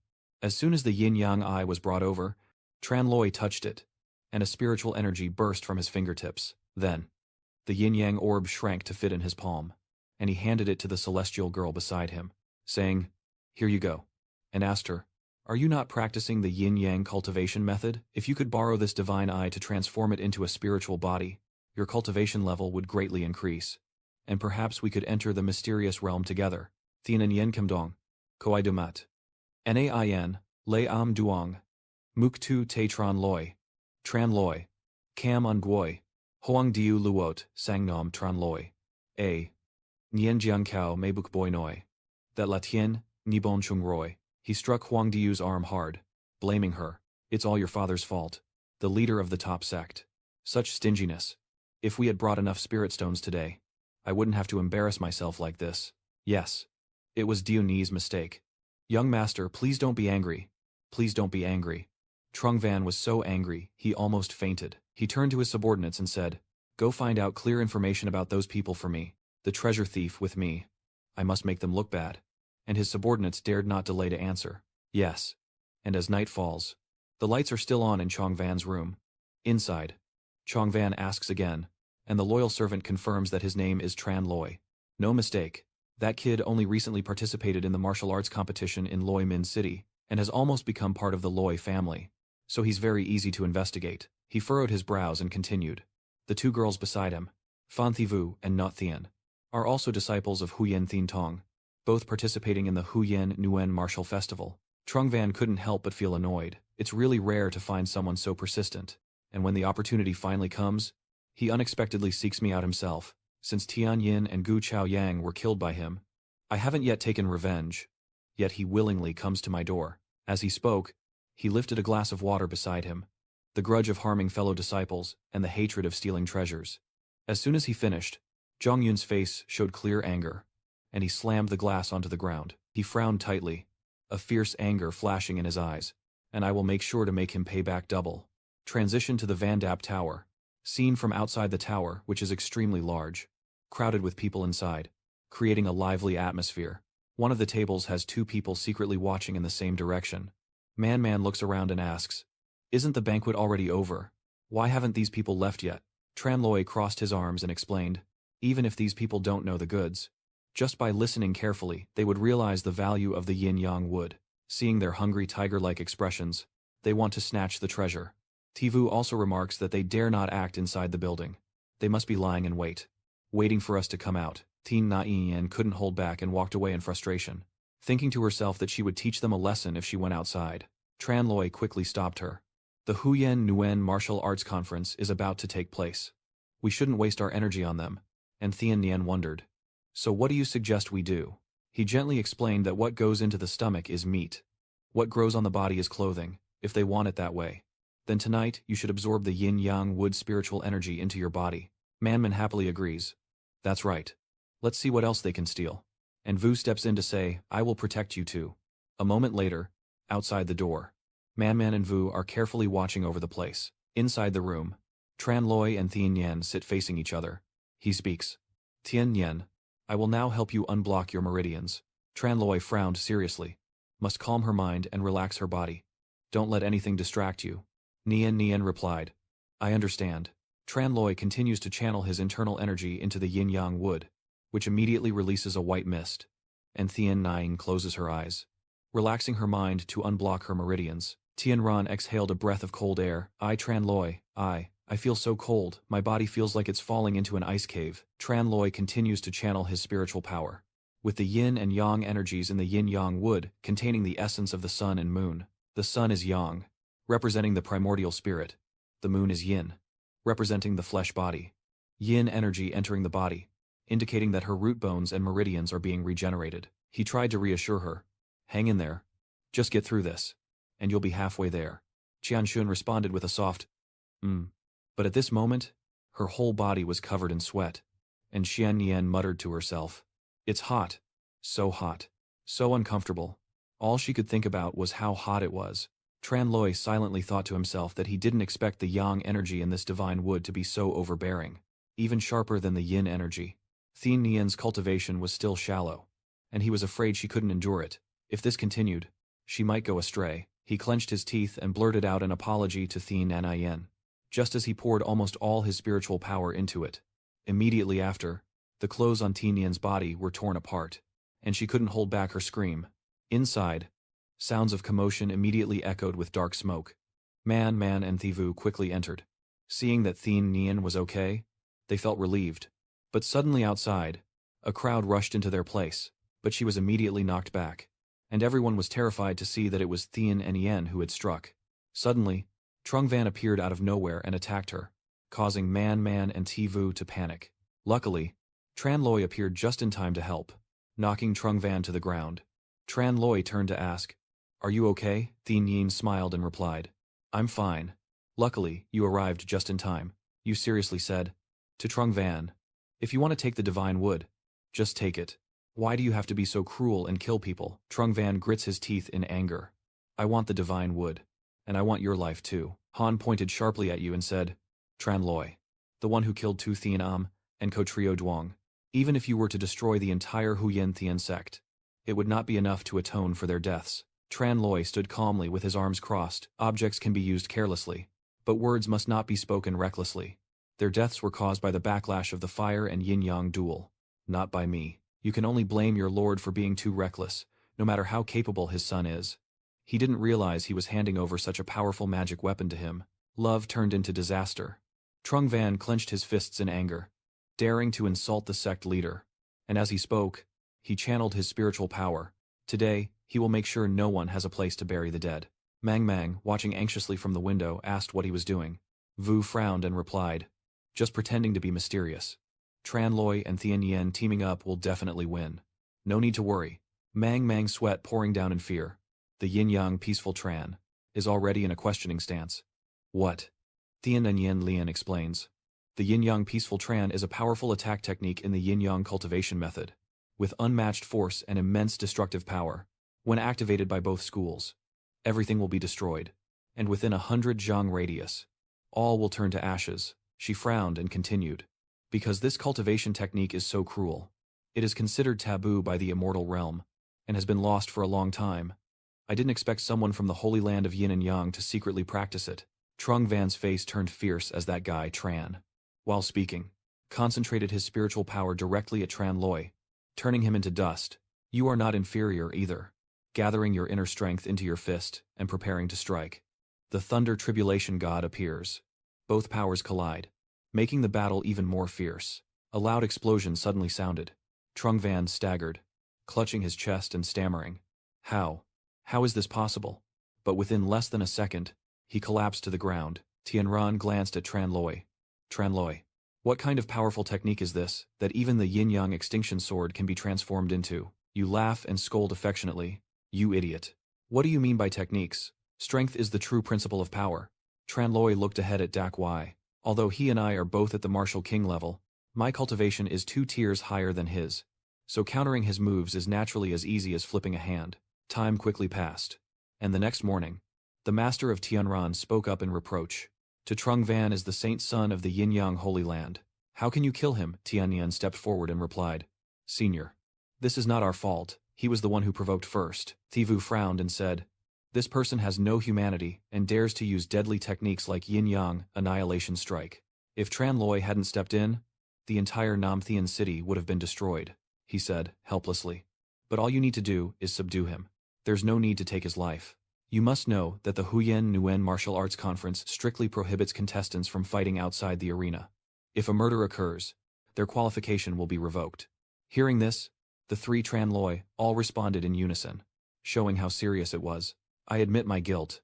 As soon as the yin-yang eye was brought over, Tranloy touched it, and a spiritual energy burst from his fingertips. Then, the yin-yang orb shrank to fit in his palm, and he handed it to the celestial girl beside him, saying, "Here you go," and asked her, "Are you not practicing the yin-yang cultivation method? If you could borrow this divine eye to transform it into a spiritual body, your cultivation level would greatly increase, and perhaps we could enter the mysterious realm together." Thienan yen kamdong, koai dumat. Nain, le am duong. Muktu te tran loy. Tran loy. Cam un guoi. Hoang diu luot, sang nom tran loy. A. Nien jiang kao mebuk boy noi. That la tien, ni bon chung roy. He struck Huang Diu's arm hard, blaming her. "It's all your father's fault. The leader of the top sect. Such stinginess. If we had brought enough spirit stones today, I wouldn't have to embarrass myself like this." Yes. It was Diony's mistake. "Young master, please don't be angry. Please don't be angry." Trung Van was so angry, he almost fainted. He turned to his subordinates and said, "Go find out clear information about those people for me. The treasure thief with me. I must make them look bad." And his subordinates dared not delay to answer, "Yes." And as night falls, the lights are still on in Chong Van's room. Inside, Chong Van asks again, and the loyal servant confirms that his name is Tran Loy. No mistake, that kid only recently participated in the martial arts competition in Loy Min City, and has almost become part of the Loy family. So he's very easy to investigate. He furrowed his brows and continued. The two girls beside him, Fan Thivu and Not Thien, are also disciples of Huyen Thien Tong, both participating in the Huyen Nguyen Martial Festival. Trung Van couldn't help but feel annoyed. It's really rare to find someone so persistent, and when the opportunity finally comes, he unexpectedly seeks me out himself. Since Tian Yin and Gu Chao Yang were killed by him, I haven't yet taken revenge, yet he willingly comes to my door. As he spoke, he lifted a glass of water beside him, the grudge of harming fellow disciples and the hatred of stealing treasures. As soon as he finished, Zhang Yun's face showed clear anger, and he slammed the glass onto the ground. He frowned tightly, a fierce anger flashing in his eyes. "And I will make sure to make him pay back double." Transition to the Van Dap Tower. Seen from outside the tower, which is extremely large. crowded with people inside, creating a lively atmosphere. One of the tables has two people secretly watching in the same direction. Man looks around and asks, "Isn't the banquet already over? Why haven't these people left yet?" Tranloy crossed his arms and explained, "Even if these people don't know the goods, just by listening carefully, they would realize the value of the yin-yang wood. Seeing their hungry tiger-like expressions, they want to snatch the treasure." Tivu also remarks that they dare not act inside the building. They must be lying in wait, waiting for us to come out. Tin Na Yin couldn't hold back and walked away in frustration, thinking to herself that she would teach them a lesson if she went outside. Tranloy quickly stopped her. "The Huyen Nguyen Martial Arts Conference is about to take place. We shouldn't waste our energy on them." And Thien Nien wondered, "So what do you suggest we do?" He gently explained that what goes into the stomach is meat. What grows on the body is clothing, if they want it that way. Then tonight, you should absorb the yin-yang wood spiritual energy into your body. Manman happily agrees. "That's right. Let's see what else they can steal." And Vu steps in to say, "I will protect you too." A moment later, outside the door, Man and Vu are carefully watching over the place. Inside the room, Tranloy and Thien Nien sit facing each other. He speaks. "Tien Nien, I will now help you unblock your meridians." Tranloy frowned seriously. Must calm her mind and relax her body. Don't let anything distract you. Nien replied. "I understand." Tranloy continues to channel his internal energy into the yin-yang wood, which immediately releases a white mist. And Thien Nien closes her eyes, relaxing her mind to unblock her meridians. Tien Ran exhaled a breath of cold air. Tranloy, I feel so cold, my body feels like it's falling into an ice cave." Tranloy continues to channel his spiritual power, with the yin and yang energies in the yin-yang wood containing the essence of the sun and moon. The sun is yang, representing the primordial spirit. The moon is yin, representing the flesh body. Yin energy entering the body, indicating that her root bones and meridians are being regenerated. He tried to reassure her. "Hang in there. Just get through this, and you'll be halfway there." Qianxun responded with a soft, But at this moment, her whole body was covered in sweat, and Xian Nian muttered to herself, "It's hot. So uncomfortable." All she could think about was how hot it was. Tranloy silently thought to himself that he didn't expect the yang energy in this divine wood to be so overbearing, even sharper than the yin energy. Thien Nian's cultivation was still shallow, and he was afraid she couldn't endure it. If this continued, she might go astray. He clenched his teeth and blurted out an apology to Thien Nian, just as he poured almost all his spiritual power into it. Immediately after, the clothes on Thien Nian's body were torn apart, and she couldn't hold back her scream. Inside, sounds of commotion immediately echoed with dark smoke. Man and Thivu quickly entered. Seeing that Thien Nian was okay, they felt relieved. But suddenly outside, a crowd rushed into their place, but she was immediately knocked back, and everyone was terrified to see that it was Thien Nien who had struck. Suddenly, Trung Van appeared out of nowhere and attacked her, causing Man and Thivu to panic. Luckily, Tranloy appeared just in time to help, knocking Trung Van to the ground. Tranloy turned to ask, "Are you okay?" Thien Yin smiled and replied, "I'm fine. Luckily, you arrived just in time." "You seriously said?" To Trung Van, "If you want to take the divine wood, just take it. Why do you have to be so cruel and kill people?" Trung Van grits his teeth in anger. "I want the divine wood, and I want your life too." Han pointed sharply at you and said, "Tranloy, the one who killed Tu Thien Am and Ko Trio Duong. Even if you were to destroy the entire Huyen Thien sect, it would not be enough to atone for their deaths." Tranloy stood calmly with his arms crossed. Objects can be used carelessly, but words must not be spoken recklessly. Their deaths were caused by the backlash of the fire and yin-yang duel, not by me. You can only blame your lord for being too reckless, no matter how capable his son is. He didn't realize he was handing over such a powerful magic weapon to him. Love turned into disaster. Trung Van clenched his fists in anger, daring to insult the sect leader. And as he spoke, he channeled his spiritual power. Today, he will make sure no one has a place to bury the dead. Mang, watching anxiously from the window, asked what he was doing. Vu frowned and replied, "Just pretending to be mysterious. Tranloy and Thien Yen teaming up will definitely win. No need to worry." Mang sweat pouring down in fear. The yin-yang peaceful Tran is already in a questioning stance. "What?" Thien Yen Lian explains. The yin-yang peaceful Tran is a powerful attack technique in the yin-yang cultivation method, with unmatched force and immense destructive power. When activated by both schools, everything will be destroyed, and within 100 zhang radius, all will turn to ashes. She frowned and continued. Because this cultivation technique is so cruel. It is considered taboo by the immortal realm, and has been lost for a long time. I didn't expect someone from the holy land of yin and yang to secretly practice it. Trung Van's face turned fierce as that guy, Tran, while speaking, concentrated his spiritual power directly at Tran Loi, turning him into dust. You are not inferior either. Gathering your inner strength into your fist and preparing to strike. The Thunder Tribulation God appears. Both powers collide, making the battle even more fierce. A loud explosion suddenly sounded. Trung Van staggered, clutching his chest and stammering. How? How is this possible? But within less than a second, he collapsed to the ground. Tianran glanced at Tran Loi. Tran Loi, what kind of powerful technique is this, that even the yin-yang extinction sword can be transformed into? You laugh and scold affectionately. You idiot. What do you mean by techniques? Strength is the true principle of power. Tran Loi looked ahead at Dak Y. Although he and I are both at the martial king level, my cultivation is 2 tiers higher than his. So countering his moves is naturally as easy as flipping a hand. Time quickly passed. And the next morning, the master of Tianran spoke up in reproach. To Trung Van is the saint son of the yin-yang holy land. How can you kill him? Tianyan stepped forward and replied. Senior. This is not our fault. He was the one who provoked first. Thivu frowned and said, this person has no humanity and dares to use deadly techniques like yin-yang, annihilation strike. If Tran Loi hadn't stepped in, the entire Namthian city would have been destroyed, he said, helplessly. But all you need to do is subdue him. There's no need to take his life. You must know that the Huyen Nguyen Martial Arts Conference strictly prohibits contestants from fighting outside the arena. If a murder occurs, their qualification will be revoked. Hearing this, the 3 Tran Loi all responded in unison, showing how serious it was. I admit my guilt.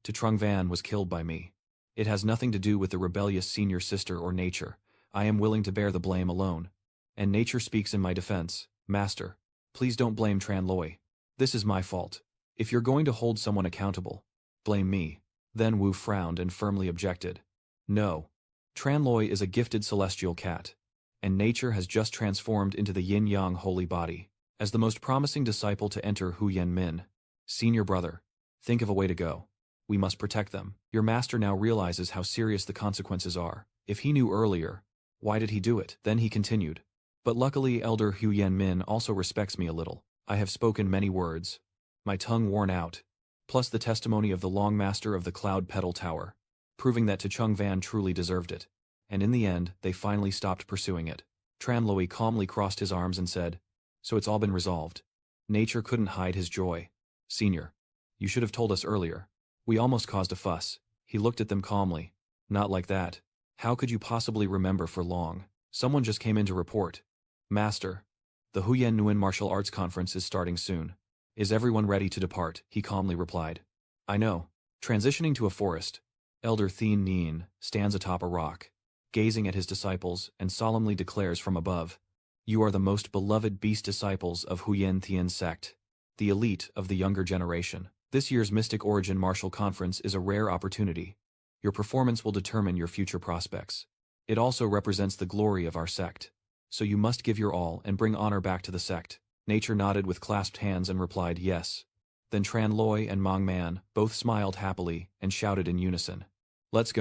To Trung Van was killed by me. It has nothing to do with the rebellious senior sister or nature. I am willing to bear the blame alone. And nature speaks in my defense. Master, please don't blame Tran Loi. This is my fault. If you're going to hold someone accountable, blame me. Then Wu frowned and firmly objected. No. Tran Loi is a gifted celestial cat, and nature has just transformed into the yin-yang holy body. As the most promising disciple to enter Huyen Min, senior brother, think of a way to go. We must protect them. Your master now realizes how serious the consequences are. If he knew earlier, why did he do it? Then he continued. But luckily Elder Huyen Min also respects me a little. I have spoken many words, my tongue worn out, plus the testimony of the long master of the Cloud Petal Tower, proving that Trung Van truly deserved it. And in the end, they finally stopped pursuing it. Tran Loi calmly crossed his arms and said, so it's all been resolved. Nature couldn't hide his joy. Senior, you should have told us earlier. We almost caused a fuss. He looked at them calmly. Not like that. How could you possibly remember for long? Someone just came in to report. Master, the Huyen Nguyen Martial Arts Conference is starting soon. Is everyone ready to depart? He calmly replied. I know. Transitioning to a forest, Elder Thien Nien stands atop a rock, gazing at his disciples and solemnly declares from above, you are the most beloved beast disciples of Huyen Thien sect, the elite of the younger generation. This year's Mystic Origin Martial Conference is a rare opportunity. Your performance will determine your future prospects. It also represents the glory of our sect. So you must give your all and bring honor back to the sect. Nature nodded with clasped hands and replied yes. Then Tran Loi and Mang Man both smiled happily and shouted in unison. Let's go.